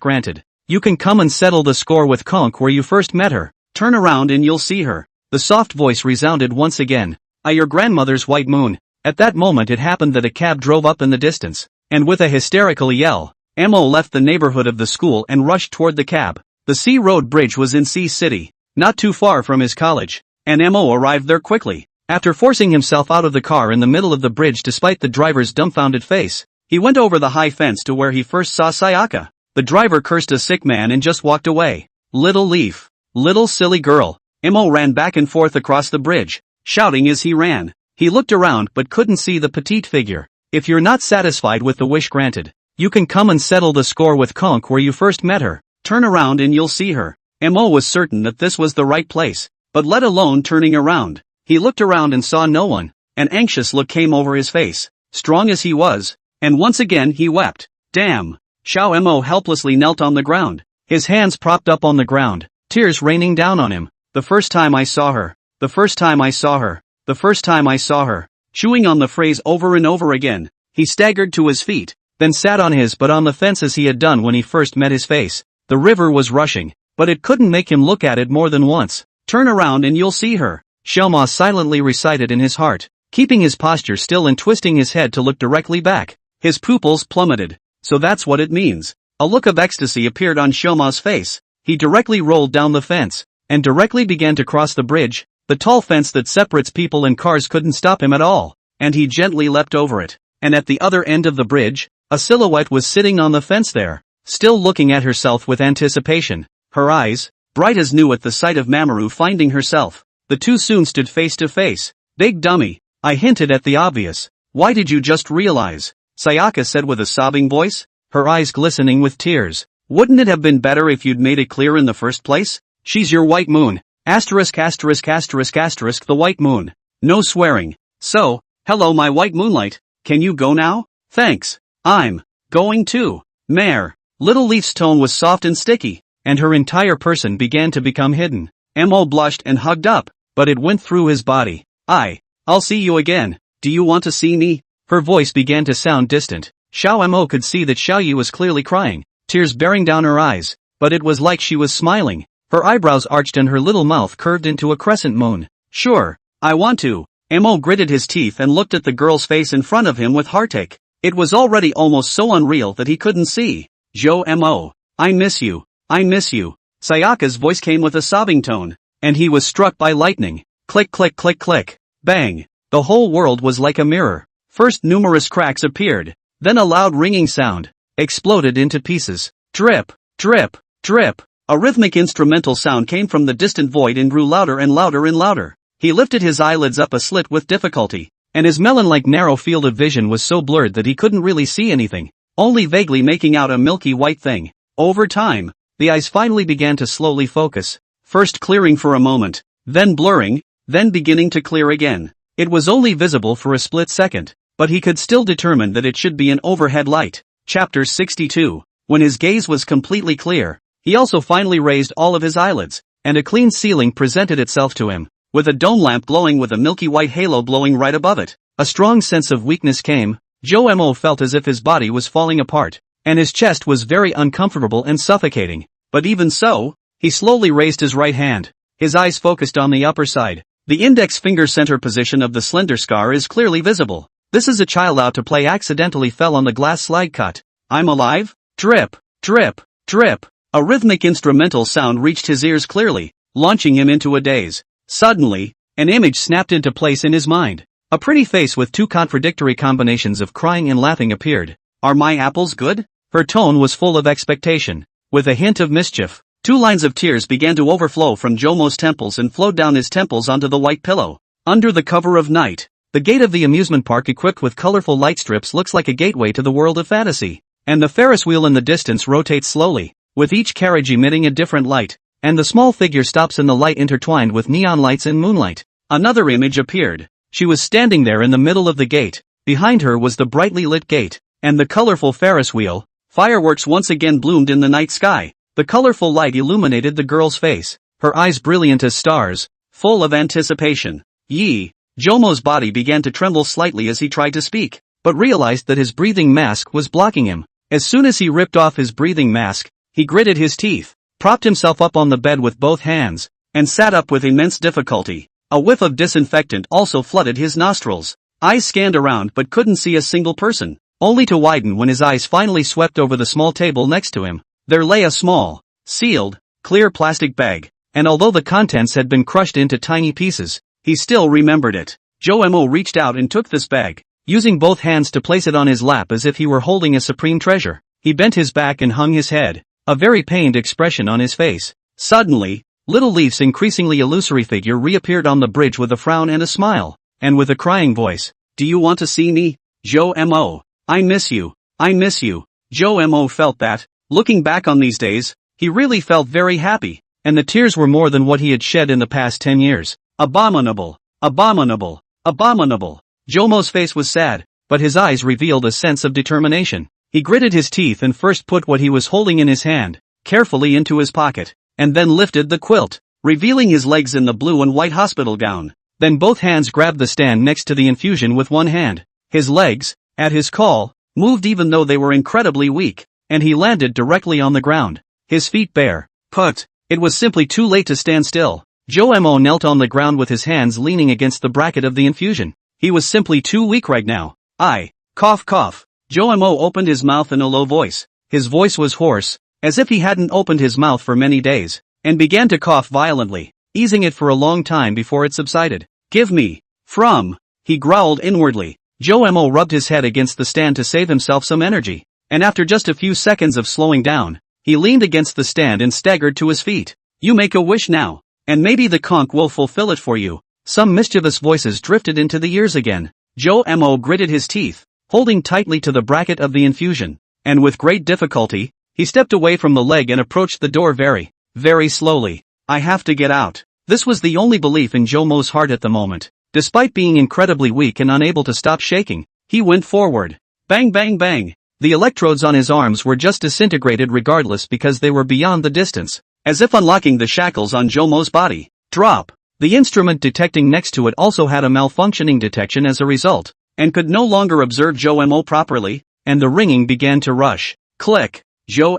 granted, you can come and settle the score with Konk where you first met her. Turn around and you'll see her. The soft voice resounded once again. Your grandmother's white moon. At that moment it happened that a cab drove up in the distance, and with a hysterical yell, Mo left the neighborhood of the school and rushed toward the cab. The C Road Bridge was in C City, not too far from his college, and Mo arrived there quickly. After forcing himself out of the car in the middle of the bridge despite the driver's dumbfounded face, he went over the high fence to where he first saw Sayaka. The driver cursed a sick man and just walked away. Little leaf. Little silly girl. Mo ran back and forth across the bridge, shouting as he ran. He looked around but couldn't see the petite figure. If you're not satisfied with the wish granted, you can come and settle the score with Konk where you first met her. Turn around and you'll see her. Mo was certain that this was the right place, but let alone turning around. He looked around and saw no one. An anxious look came over his face, strong as he was, and once again he wept. Damn! Xiao Mo helplessly knelt on the ground, his hands propped up on the ground, tears raining down on him. The first time I saw her. The first time I saw her. The first time I saw her. Chewing on the phrase over and over again, he staggered to his feet, then sat on his butt on the fence as he had done when he first met his face. The river was rushing, but it couldn't make him look at it more than once. Turn around and you'll see her. Xiaoma silently recited in his heart, keeping his posture still and twisting his head to look directly back. His pupils plummeted. So that's what it means. A look of ecstasy appeared on Xiaoma's face. He directly rolled down the fence, and directly began to cross the bridge. The tall fence that separates people and cars couldn't stop him at all, and he gently leapt over it. And at the other end of the bridge, a silhouette was sitting on the fence there, still looking at herself with anticipation. Her eyes, bright as new at the sight of Mamoru finding herself. The two soon stood face to face. Big dummy, I hinted at the obvious. Why did you just realize? Sayaka said with a sobbing voice, her eyes glistening with tears. Wouldn't it have been better if you'd made it clear in the first place? She's your white moon. Asterisk asterisk asterisk asterisk the white moon. No swearing. So, hello my white moonlight, can you go now? Thanks. I'm going too. Mare. Little Leaf's tone was soft and sticky, and her entire person began to become hidden. Mo blushed and hugged up, but it went through his body. I'll see you again. Do you want to see me? Her voice began to sound distant. Xiao Mo could see that Xiaoyu was clearly crying, tears bearing down her eyes, but it was like she was smiling. Her eyebrows arched and her little mouth curved into a crescent moon. Sure, I want to. Mo gritted his teeth and looked at the girl's face in front of him with heartache. It was already almost so unreal that he couldn't see. Mo, I miss you. I miss you. Sayaka's voice came with a sobbing tone, and he was struck by lightning. Click click click click. Bang. The whole world was like a mirror. First numerous cracks appeared, then a loud ringing sound exploded into pieces. Drip, drip, drip. A rhythmic instrumental sound came from the distant void and grew louder and louder and louder. He lifted his eyelids up a slit with difficulty, and his melon-like narrow field of vision was so blurred that he couldn't really see anything, only vaguely making out a milky white thing. Over time, the eyes finally began to slowly focus, first clearing for a moment, then blurring, then beginning to clear again. It was only visible for a split second, but he could still determine that it should be an overhead light. Chapter 62. When his gaze was completely clear, he also finally raised all of his eyelids, and a clean ceiling presented itself to him, with a dome lamp glowing with a milky white halo blowing right above it. A strong sense of weakness came. Mo felt as if his body was falling apart, and his chest was very uncomfortable and suffocating. But even so, he slowly raised his right hand. His eyes focused on the upper side. The index finger center position of the slender scar is clearly visible. This is a child out to play accidentally fell on the glass slide cut. I'm alive? Drip, drip, drip. A rhythmic instrumental sound reached his ears clearly, launching him into a daze. Suddenly, an image snapped into place in his mind. A pretty face with two contradictory combinations of crying and laughing appeared. Are my apples good? Her tone was full of expectation, with a hint of mischief. Two lines of tears began to overflow from Jomo's temples and flowed down his temples onto the white pillow. Under the cover of night, the gate of the amusement park equipped with colorful light strips looks like a gateway to the world of fantasy. And the Ferris wheel in the distance rotates slowly, with each carriage emitting a different light, and the small figure stops in the light intertwined with neon lights and moonlight. Another image appeared. She was standing there in the middle of the gate. Behind her was the brightly lit gate, and the colorful Ferris wheel. Fireworks once again bloomed in the night sky. The colorful light illuminated the girl's face, her eyes brilliant as stars, full of anticipation. Jomo's body began to tremble slightly as he tried to speak, but realized that his breathing mask was blocking him. As soon as he ripped off his breathing mask, he gritted his teeth, propped himself up on the bed with both hands, and sat up with immense difficulty. A whiff of disinfectant also flooded his nostrils. Eyes scanned around but couldn't see a single person, only to widen when his eyes finally swept over the small table next to him. There lay a small, sealed, clear plastic bag, and although the contents had been crushed into tiny pieces, he still remembered it. Joe reached out and took this bag, using both hands to place it on his lap as if he were holding a supreme treasure. He bent his back and hung his head, a very pained expression on his face. Suddenly, Little Leaf's increasingly illusory figure reappeared on the bridge with a frown and a smile, and with a crying voice. "Do you want to see me, Joe? I miss you. I miss you." Joe felt that, looking back on these days, he really felt very happy, and the tears were more than what he had shed in the past 10 years. Abominable. Abominable. Abominable. Jomo's face was sad, but his eyes revealed a sense of determination. He gritted his teeth and first put what he was holding in his hand carefully into his pocket, and then lifted the quilt, revealing his legs in the blue and white hospital gown. Then both hands grabbed the stand next to the infusion with one hand. His legs, at his call, moved even though they were incredibly weak, and he landed directly on the ground, his feet bare. It was simply too late to stand still. Joe knelt on the ground with his hands leaning against the bracket of the infusion. He was simply too weak right now. Cough. Joe opened his mouth in a low voice. His voice was hoarse, as if he hadn't opened his mouth for many days, and began to cough violently, easing it for a long time before it subsided. "Give me, he growled inwardly. Joe rubbed his head against the stand to save himself some energy, and after just a few seconds of slowing down, he leaned against the stand and staggered to his feet. "You make a wish now, and maybe the conch will fulfill it for you." Some mischievous voices drifted into the ears again. Joe gritted his teeth, holding tightly to the bracket of the infusion, and with great difficulty, he stepped away from the leg and approached the door very, very slowly. "I have to get out." This was the only belief in Jomo's heart at the moment. Despite being incredibly weak and unable to stop shaking, he went forward. Bang bang bang. The electrodes on his arms were just disintegrated regardless because they were beyond the distance, as if unlocking the shackles on Jomo's body. Drop. The instrument detecting next to it also had a malfunctioning detection as a result, and could no longer observe Joe properly, and the ringing began to rush. Click. Joe,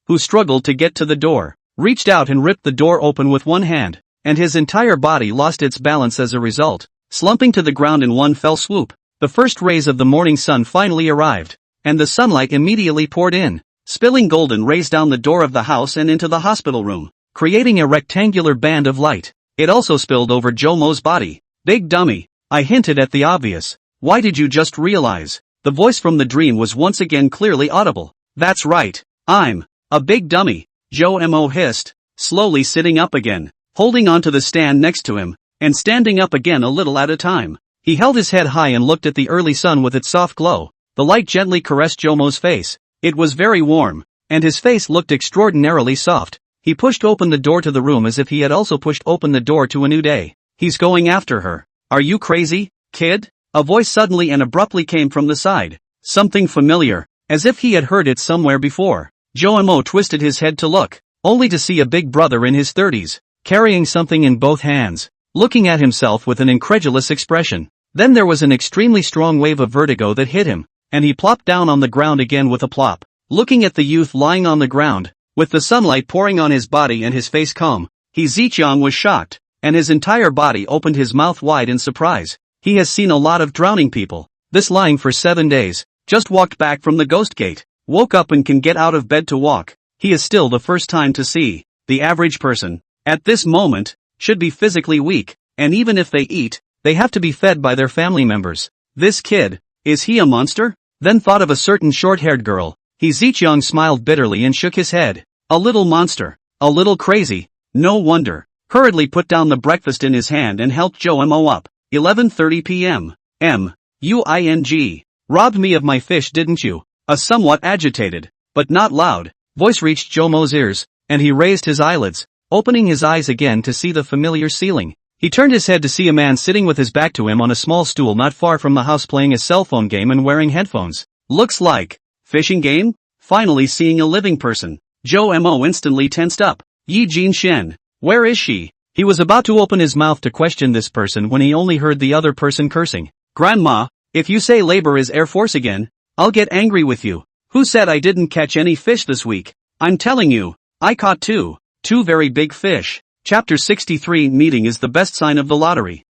who struggled to get to the door, reached out and ripped the door open with one hand, and his entire body lost its balance as a result, slumping to the ground in one fell swoop. The first rays of the morning sun finally arrived, and the sunlight immediately poured in, spilling golden rays down the door of the house and into the hospital room, creating a rectangular band of light. It also spilled over Jomo's body. "Big dummy, I hinted at the obvious. Why did you just realize?" The voice from the dream was once again clearly audible. "That's right, I'm a big dummy," Joe hissed, slowly sitting up again, holding onto the stand next to him, and standing up again a little at a time. He held his head high and looked at the early sun with its soft glow. The light gently caressed Jomo's face. It was very warm, and his face looked extraordinarily soft. He pushed open the door to the room as if he had also pushed open the door to a new day. "He's going after her. Are you crazy, kid?" A voice suddenly and abruptly came from the side. Something familiar, as if he had heard it somewhere before. Joe twisted his head to look, only to see a big brother in his 30s, carrying something in both hands, looking at himself with an incredulous expression. Then there was an extremely strong wave of vertigo that hit him, and he plopped down on the ground again with a plop. Looking at the youth lying on the ground, with the sunlight pouring on his body and his face calm, Ziqiang was shocked, and his entire body opened his mouth wide in surprise. He has seen a lot of drowning people. This lying for 7 days, just walked back from the ghost gate, woke up and can get out of bed to walk. He is still the first time to see. The average person, at this moment, should be physically weak, and even if they eat, they have to be fed by their family members. This kid, is he a monster? Then thought of a certain short-haired girl. Ziqiang smiled bitterly and shook his head. A little monster, a little crazy, no wonder. Hurriedly put down the breakfast in his hand and helped Joe up. 11:30 p.m. Uing. Robbed me of my fish, didn't you? A somewhat agitated, but not loud, voice reached Jomo's ears, and he raised his eyelids, opening his eyes again to see the familiar ceiling. He turned his head to see a man sitting with his back to him on a small stool not far from the house playing a cell phone game and wearing headphones. Looks like fishing game? Finally seeing a living person. Joe instantly tensed up. Yi Jinshen, where is she? He was about to open his mouth to question this person when he only heard the other person cursing. Grandma, if you say labor is Air Force again, I'll get angry with you. Who said I didn't catch any fish this week? I'm telling you, I caught two. Two very big fish. Chapter 63 Meeting is the best sign of the lottery.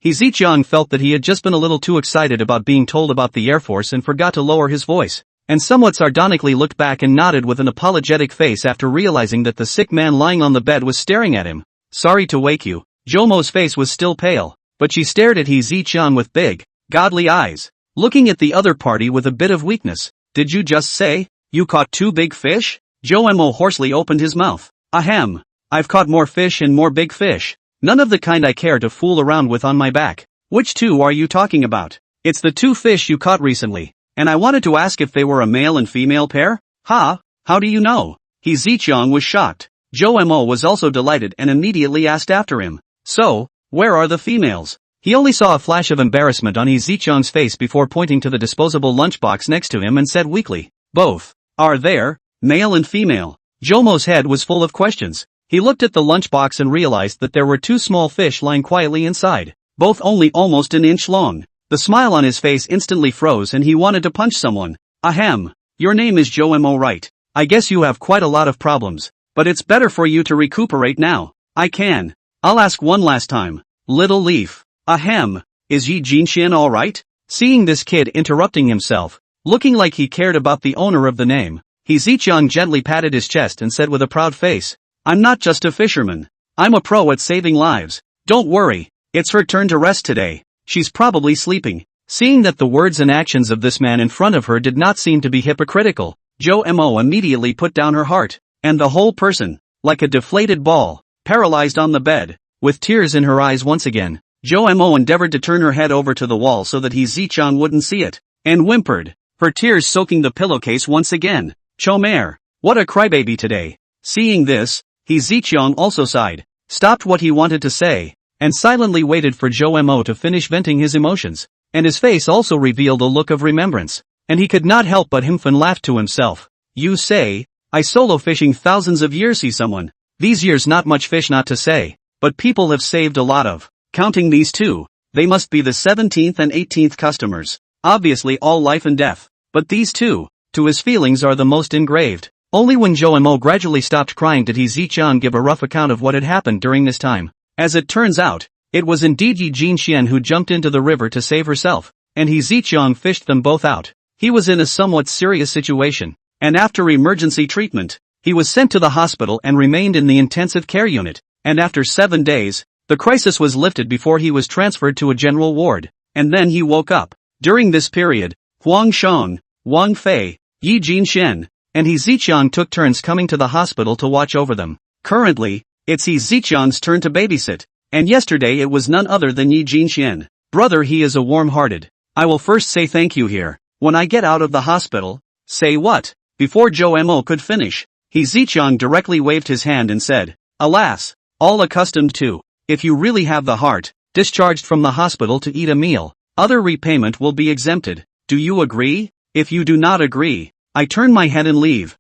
He Ziqiang felt that he had just been a little too excited about being told about the Air Force and forgot to lower his voice, and somewhat sardonically looked back and nodded with an apologetic face after realizing that the sick man lying on the bed was staring at him. Sorry to wake you. Jomo's face was still pale, but she stared at He Ziqiang with big, godly eyes, looking at the other party with a bit of weakness. Did you just say, you caught two big fish? Jomo hoarsely opened his mouth. Ahem. I've caught more fish and more big fish. None of the kind I care to fool around with on my back. Which two are you talking about? It's the two fish you caught recently, and I wanted to ask if they were a male and female pair? Ha? How do you know? He Ziqiang was shocked. Jomo was also delighted and immediately asked after him. So, where are the females? He only saw a flash of embarrassment on He Ziqiang's face before pointing to the disposable lunchbox next to him and said weakly, both. Are there, male and female? Jomo's head was full of questions. He looked at the lunchbox and realized that there were two small fish lying quietly inside, both only almost an inch long. The smile on his face instantly froze and he wanted to punch someone. Ahem. Your name is Jomo, right? I guess you have quite a lot of problems, but it's better for you to recuperate now. I'll ask one last time. Little Leaf. Ahem. Is Yi Jinxian alright? Seeing this kid interrupting himself, looking like he cared about the owner of the name, He Ziqiang gently patted his chest and said with a proud face, I'm not just a fisherman. I'm a pro at saving lives. Don't worry, it's her turn to rest today. She's probably sleeping. Seeing that the words and actions of this man in front of her did not seem to be hypocritical, Jomo immediately put down her heart, and the whole person, like a deflated ball, paralyzed on the bed, with tears in her eyes once again. Jomo endeavored to turn her head over to the wall so that He Ziqiang wouldn't see it, and whimpered, her tears soaking the pillowcase once again. Chomer, what a crybaby today. Seeing this, He Ziqiang also sighed, stopped what he wanted to say, and silently waited for Jomo to finish venting his emotions, and his face also revealed a look of remembrance, and he could not help but laugh to himself. You say, I solo fishing thousands of years see someone. These years not much fish not to say, but people have saved a lot of. Counting these two, they must be the 17th and 18th customers. Obviously all life and death. But these two, to his feelings are the most engraved. Only when Jomo gradually stopped crying did He Ziqiang give a rough account of what had happened during this time. As it turns out, it was indeed Yi Jinxian who jumped into the river to save herself, and He Ziqiang fished them both out. He was in a somewhat serious situation, and after emergency treatment, he was sent to the hospital and remained in the intensive care unit, and after 7 days, the crisis was lifted before he was transferred to a general ward, and then he woke up. During this period, Huang Sheng, Wang Fei, Yi Jinxian, and He Ziqiang took turns coming to the hospital to watch over them. Currently, it's He Ziqiang's turn to babysit, and yesterday it was none other than Yi Jinxian. Brother, he is a warm-hearted. I will first say thank you here. When I get out of the hospital, say what? Before Jomo could finish, He Ziqiang directly waved his hand and said, alas, all accustomed to. If you really have the heart, discharged from the hospital to eat a meal, other repayment will be exempted. Do you agree? If you do not agree, I turn my head and leave.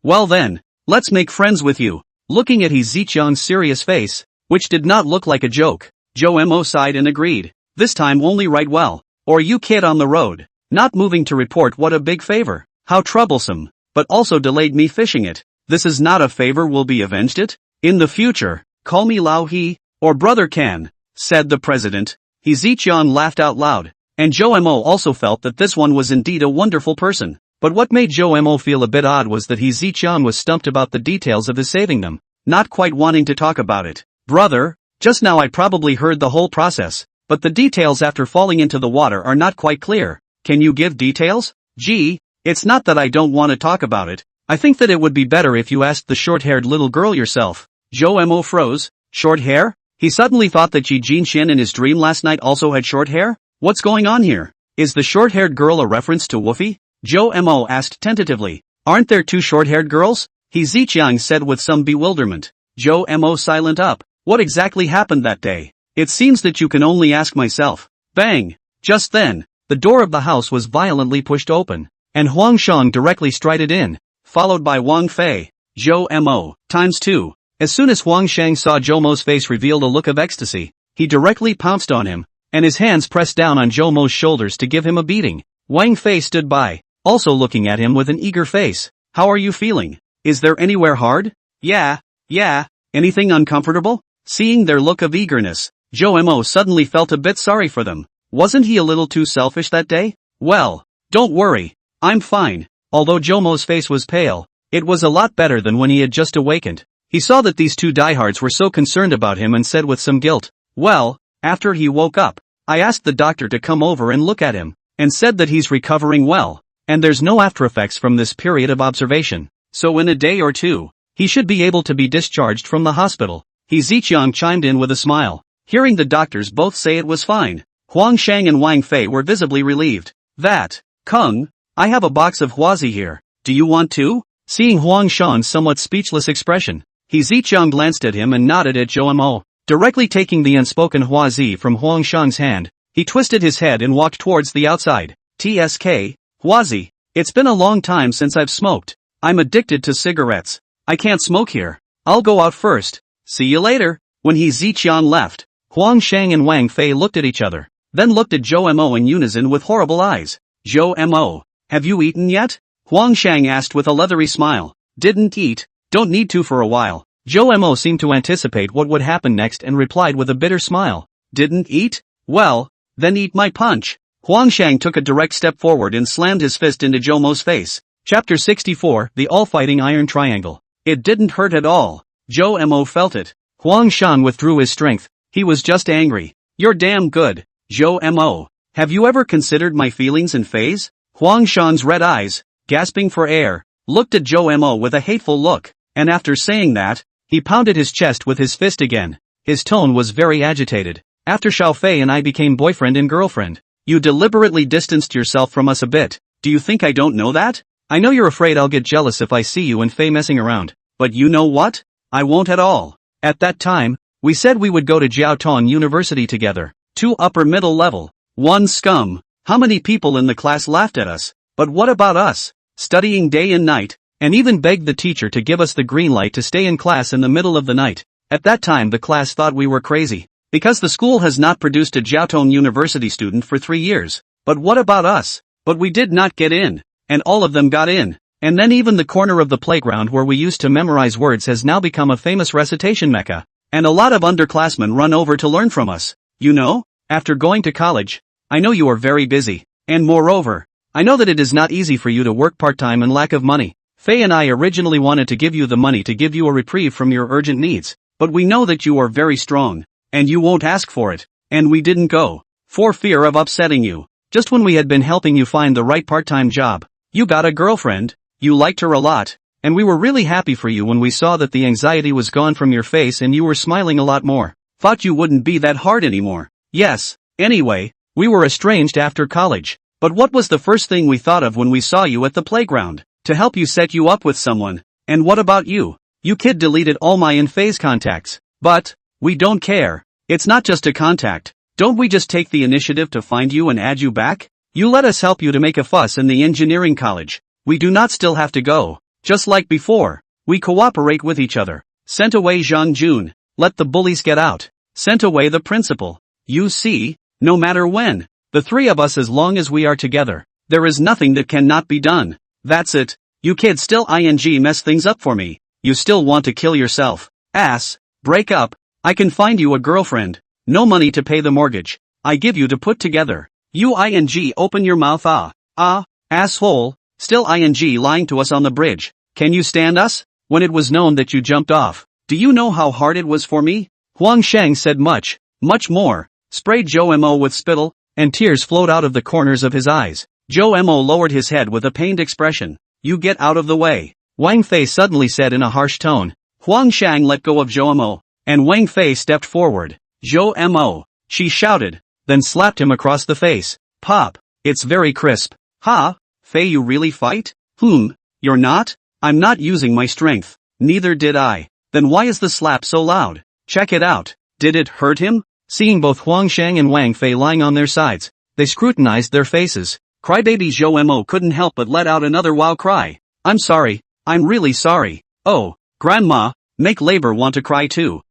Well then, let's make friends with you. Looking at He Ziqiang's serious face, which did not look like a joke, Jomo sighed and agreed. This time only right well, or you kid on the road, not moving to report what a big favor. How troublesome, but also delayed me fishing it. This is not a favor, will be avenged it. In the future, call me Lao He, or Brother Can, said the president. He Ziqiang laughed out loud, and Jomo also felt that this one was indeed a wonderful person. But what made Jomo feel a bit odd was that He Ziqiang was stumped about the details of his saving them, not quite wanting to talk about it. Brother, just now I probably heard the whole process, but the details after falling into the water are not quite clear. Can you give details? Gee, it's not that I don't want to talk about it. I think that it would be better if you asked the short-haired little girl yourself. Jomo froze. Short hair? He suddenly thought that Yi Jinxian in his dream last night also had short hair? What's going on here? Is the short-haired girl a reference to Woofy? Jomo asked tentatively. Aren't there two short-haired girls? He Ziqiang said with some bewilderment. Jomo silent up. What exactly happened that day? It seems that you can only ask myself. Bang! Just then, the door of the house was violently pushed open, and Huang Sheng directly strided in, followed by Wang Fei. Jomo, ×2. As soon as Huang Sheng saw Jomo's face revealed a look of ecstasy, he directly pounced on him, and his hands pressed down on Jomo's shoulders to give him a beating. Wang Fei stood by, also looking at him with an eager face. How are you feeling? Is there anywhere hard? Yeah. Anything uncomfortable? Seeing their look of eagerness, Jomo suddenly felt a bit sorry for them. Wasn't he a little too selfish that day? Well, don't worry. I'm fine. Although Jomo's face was pale, it was a lot better than when he had just awakened. He saw that these two diehards were so concerned about him and said with some guilt, well, after he woke up, I asked the doctor to come over and look at him, and said that he's recovering well, and there's no aftereffects from this period of observation. So in a day or two, he should be able to be discharged from the hospital. He Ziqiang chimed in with a smile. Hearing the doctors both say it was fine, Huang Shang and Wang Fei were visibly relieved. That, Kung, I have a box of Huazi here. Do you want to? Seeing Huang Shan's somewhat speechless expression, he Ziqiang glanced at him and nodded at Jomo. Directly taking the unspoken Huazi from Huang Shang's hand, he twisted his head and walked towards the outside. TSK, Huazi, it's been a long time since I've smoked. I'm addicted to cigarettes. I can't smoke here. I'll go out first. See you later. When he Ziqiang left, Huang Shang and Wang Fei looked at each other, then looked at Jomo in unison with horrible eyes. Jomo, have you eaten yet? Huang Shang asked with a leathery smile. Didn't eat, don't need to for a while. Jomo seemed to anticipate what would happen next and replied with a bitter smile. Didn't eat? Well, then eat my punch. Huang Shang took a direct step forward and slammed his fist into Jomo's face. Chapter 64, The All-Fighting Iron Triangle. It didn't hurt at all. Jomo felt it. Huang Shan withdrew his strength. He was just angry. You're damn good, Jomo. Have you ever considered my feelings and phase? Huang Shan's red eyes, gasping for air, looked at Jomo with a hateful look, and after saying that, he pounded his chest with his fist again. His tone was very agitated. After Xiaofei and I became boyfriend and girlfriend, you deliberately distanced yourself from us a bit. Do you think I don't know that? I know you're afraid I'll get jealous if I see you and Fei messing around, but you know what? I won't at all. At that time, we said we would go to Jiaotong University together. 2 upper middle level. 1 scum. How many people in the class laughed at us? But what about us? Studying day and night, and even begged the teacher to give us the green light to stay in class in the middle of the night. At that time the class thought we were crazy, because the school has not produced a Jiaotong University student for 3 years. But what about us? But we did not get in, and all of them got in. And then even the corner of the playground where we used to memorize words has now become a famous recitation mecca. And a lot of underclassmen run over to learn from us. You know, after going to college, I know you are very busy, and moreover, I know that it is not easy for you to work part-time and lack of money. Fei and I originally wanted to give you the money to give you a reprieve from your urgent needs, but we know that you are very strong, and you won't ask for it, and we didn't go, for fear of upsetting you. Just when we had been helping you find the right part-time job, you got a girlfriend, you liked her a lot, and we were really happy for you when we saw that the anxiety was gone from your face and you were smiling a lot more. Thought you wouldn't be that hard anymore. Yes, anyway, we were estranged after college, but what was the first thing we thought of when we saw you at the playground? To help you set you up with someone. And what about you? You kid deleted all my in-phase contacts. But, we don't care. It's not just a contact. Don't we just take the initiative to find you and add you back? You let us help you to make a fuss in the engineering college. We do not still have to go. Just like before. We cooperate with each other. Sent away Zhang Jun. Let the bullies get out. Sent away the principal. You see, no matter when, the 3 of us as long as we are together, there is nothing that cannot be done. That's it. You kids still mess things up for me. You still want to kill yourself. Ass. Break up. I can find you a girlfriend. No money to pay the mortgage. I give you to put together. You open your mouth asshole. Still lying to us on the bridge. Can you stand us? When it was known that you jumped off. Do you know how hard it was for me? Huang Shang said much more. Sprayed Jomo with spittle, and tears flowed out of the corners of his eyes. Jomo lowered his head with a pained expression. You get out of the way. Wang Fei suddenly said in a harsh tone. Huang Shang let go of Jomo, and Wang Fei stepped forward. Jomo, she shouted, then slapped him across the face. Pop, it's very crisp. Ha, Fei, you really fight? You're not? I'm not using my strength. Neither did I. Then why is the slap so loud? Check it out. Did it hurt him? Seeing both Huang Shang and Wang Fei lying on their sides, they scrutinized their faces. Crybaby Jomo couldn't help but let out another wow cry. I'm sorry. I'm really sorry. Oh, Grandma, make labor want to cry too.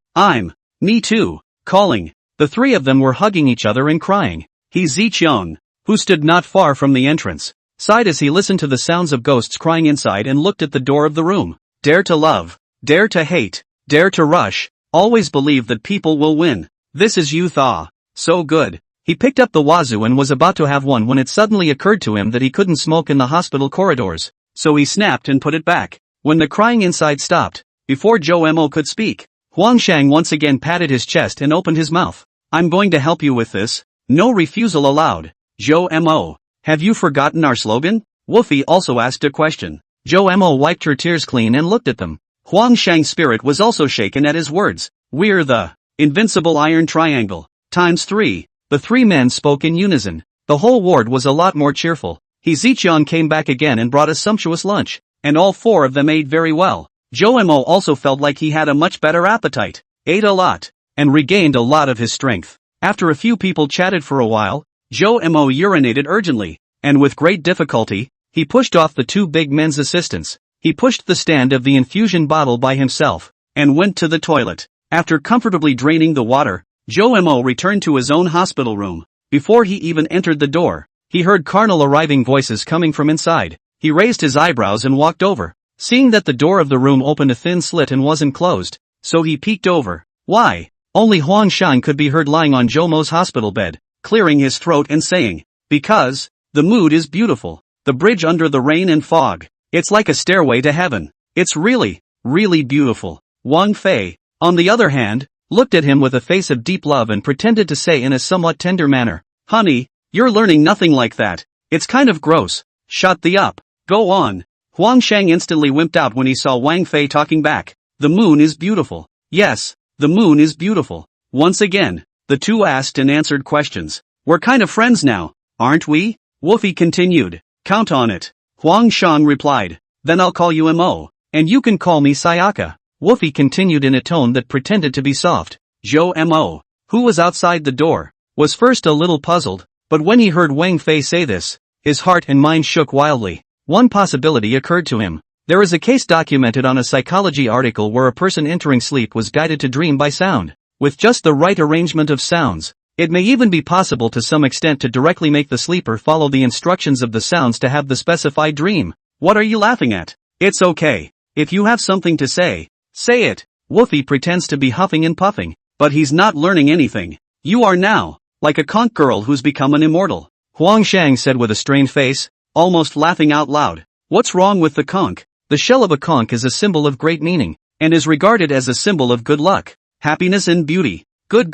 Me too. Calling. The 3 of them were hugging each other and crying. He Ziqiang, who stood not far from the entrance, sighed as he listened to the sounds of ghosts crying inside and looked at the door of the room. Dare to love, dare to hate, dare to rush, always believe that people will win. This is you thaw. So good. He picked up the wazoo and was about to have one when it suddenly occurred to him that he couldn't smoke in the hospital corridors. So he snapped and put it back. When the crying inside stopped, before Joe Mo could speak, Huangshang once again patted his chest and opened his mouth. I'm going to help you with this. No refusal allowed. Joe Mo, have you forgotten our slogan? Woofy also asked a question. Joe Mo wiped her tears clean and looked at them. Huangshang's spirit was also shaken at his words. We're the invincible iron triangle. ×3. The three men spoke in unison. The whole ward was a lot more cheerful. He Ziqiang came back again and brought a sumptuous lunch, and all four of them ate very well. Joe Mo also felt like he had a much better appetite, ate a lot, and regained a lot of his strength. After a few people chatted for a while, Joe Mo urinated urgently, and with great difficulty, he pushed off the two big men's assistants. He pushed the stand of the infusion bottle by himself, and went to the toilet. After comfortably draining the water, Joe Mo returned to his own hospital room. Before he even entered the door, he heard carnal arriving voices coming from inside. He raised his eyebrows and walked over, seeing that the door of the room opened a thin slit and wasn't closed, so he peeked over. Why? Only Huangshang could be heard lying on Joe Mo's hospital bed, clearing his throat and saying, because the mood is beautiful. The bridge under the rain and fog. It's like a stairway to heaven. It's really, really beautiful. Wang Fei, on the other hand, looked at him with a face of deep love and pretended to say in a somewhat tender manner, honey, you're learning nothing like that. It's kind of gross. Shut the up. Go on. Huangshang instantly wimped out when he saw Wang Fei talking back. The moon is beautiful. Yes, the moon is beautiful. Once again, the two asked and answered questions. We're kind of friends now, aren't we? Woofy continued. Count on it. Huangshang replied. Then I'll call you Mo, and you can call me Sayaka. Woofy continued in a tone that pretended to be soft. Joe Mo, who was outside the door, was first a little puzzled, but when he heard Wang Fei say this, his heart and mind shook wildly. One possibility occurred to him. There is a case documented on a psychology article where a person entering sleep was guided to dream by sound. With just the right arrangement of sounds, it may even be possible to some extent to directly make the sleeper follow the instructions of the sounds to have the specified dream. What are you laughing at? It's okay. If you have something to say, say it. Woofy pretends to be huffing and puffing, but he's not learning anything. You are now, like a conch girl who's become an immortal. Huangshang said with a strained face, almost laughing out loud. What's wrong with the conch? The shell of a conch is a symbol of great meaning, and is regarded as a symbol of good luck, happiness and beauty. Good.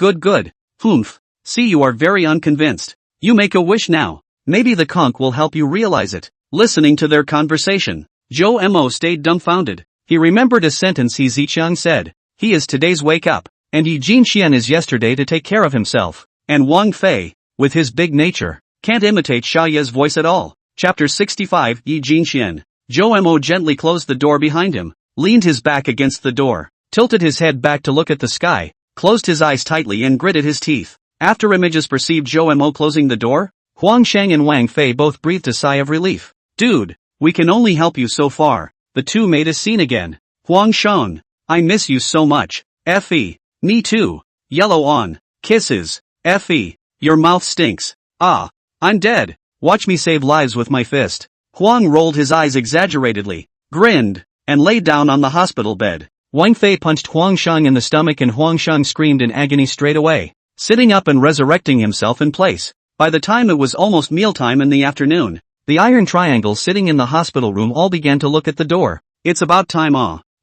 Humph. See, you are very unconvinced. You make a wish now. Maybe the conch will help you realize it. Listening to their conversation, Joe Mo stayed dumbfounded. He remembered a sentence He Ziqiang said. He is today's wake up, and Yi Jinxian is yesterday to take care of himself. And Wang Fei, with his big nature, can't imitate Xiaoye's voice at all. Chapter 65 Yi Jinxian. Joe Mo gently closed the door behind him, leaned his back against the door, tilted his head back to look at the sky, closed his eyes tightly and gritted his teeth. After Images perceived Joe Mo closing the door, Huangshang and Wang Fei both breathed a sigh of relief. Dude, we can only help you so far. The two made a scene again. Huangshang, I miss you so much. Fe. Me too. Yellow on. Kisses. Fe. Your mouth stinks. Ah. I'm dead. Watch me save lives with my fist. Huang rolled his eyes exaggeratedly, grinned, and lay down on the hospital bed. Wang Fei punched Huangshang in the stomach and Huangshang screamed in agony straight away, sitting up and resurrecting himself in place. By the time it was almost mealtime in the afternoon, the iron triangle sitting in the hospital room all began to look at the door. It's about time.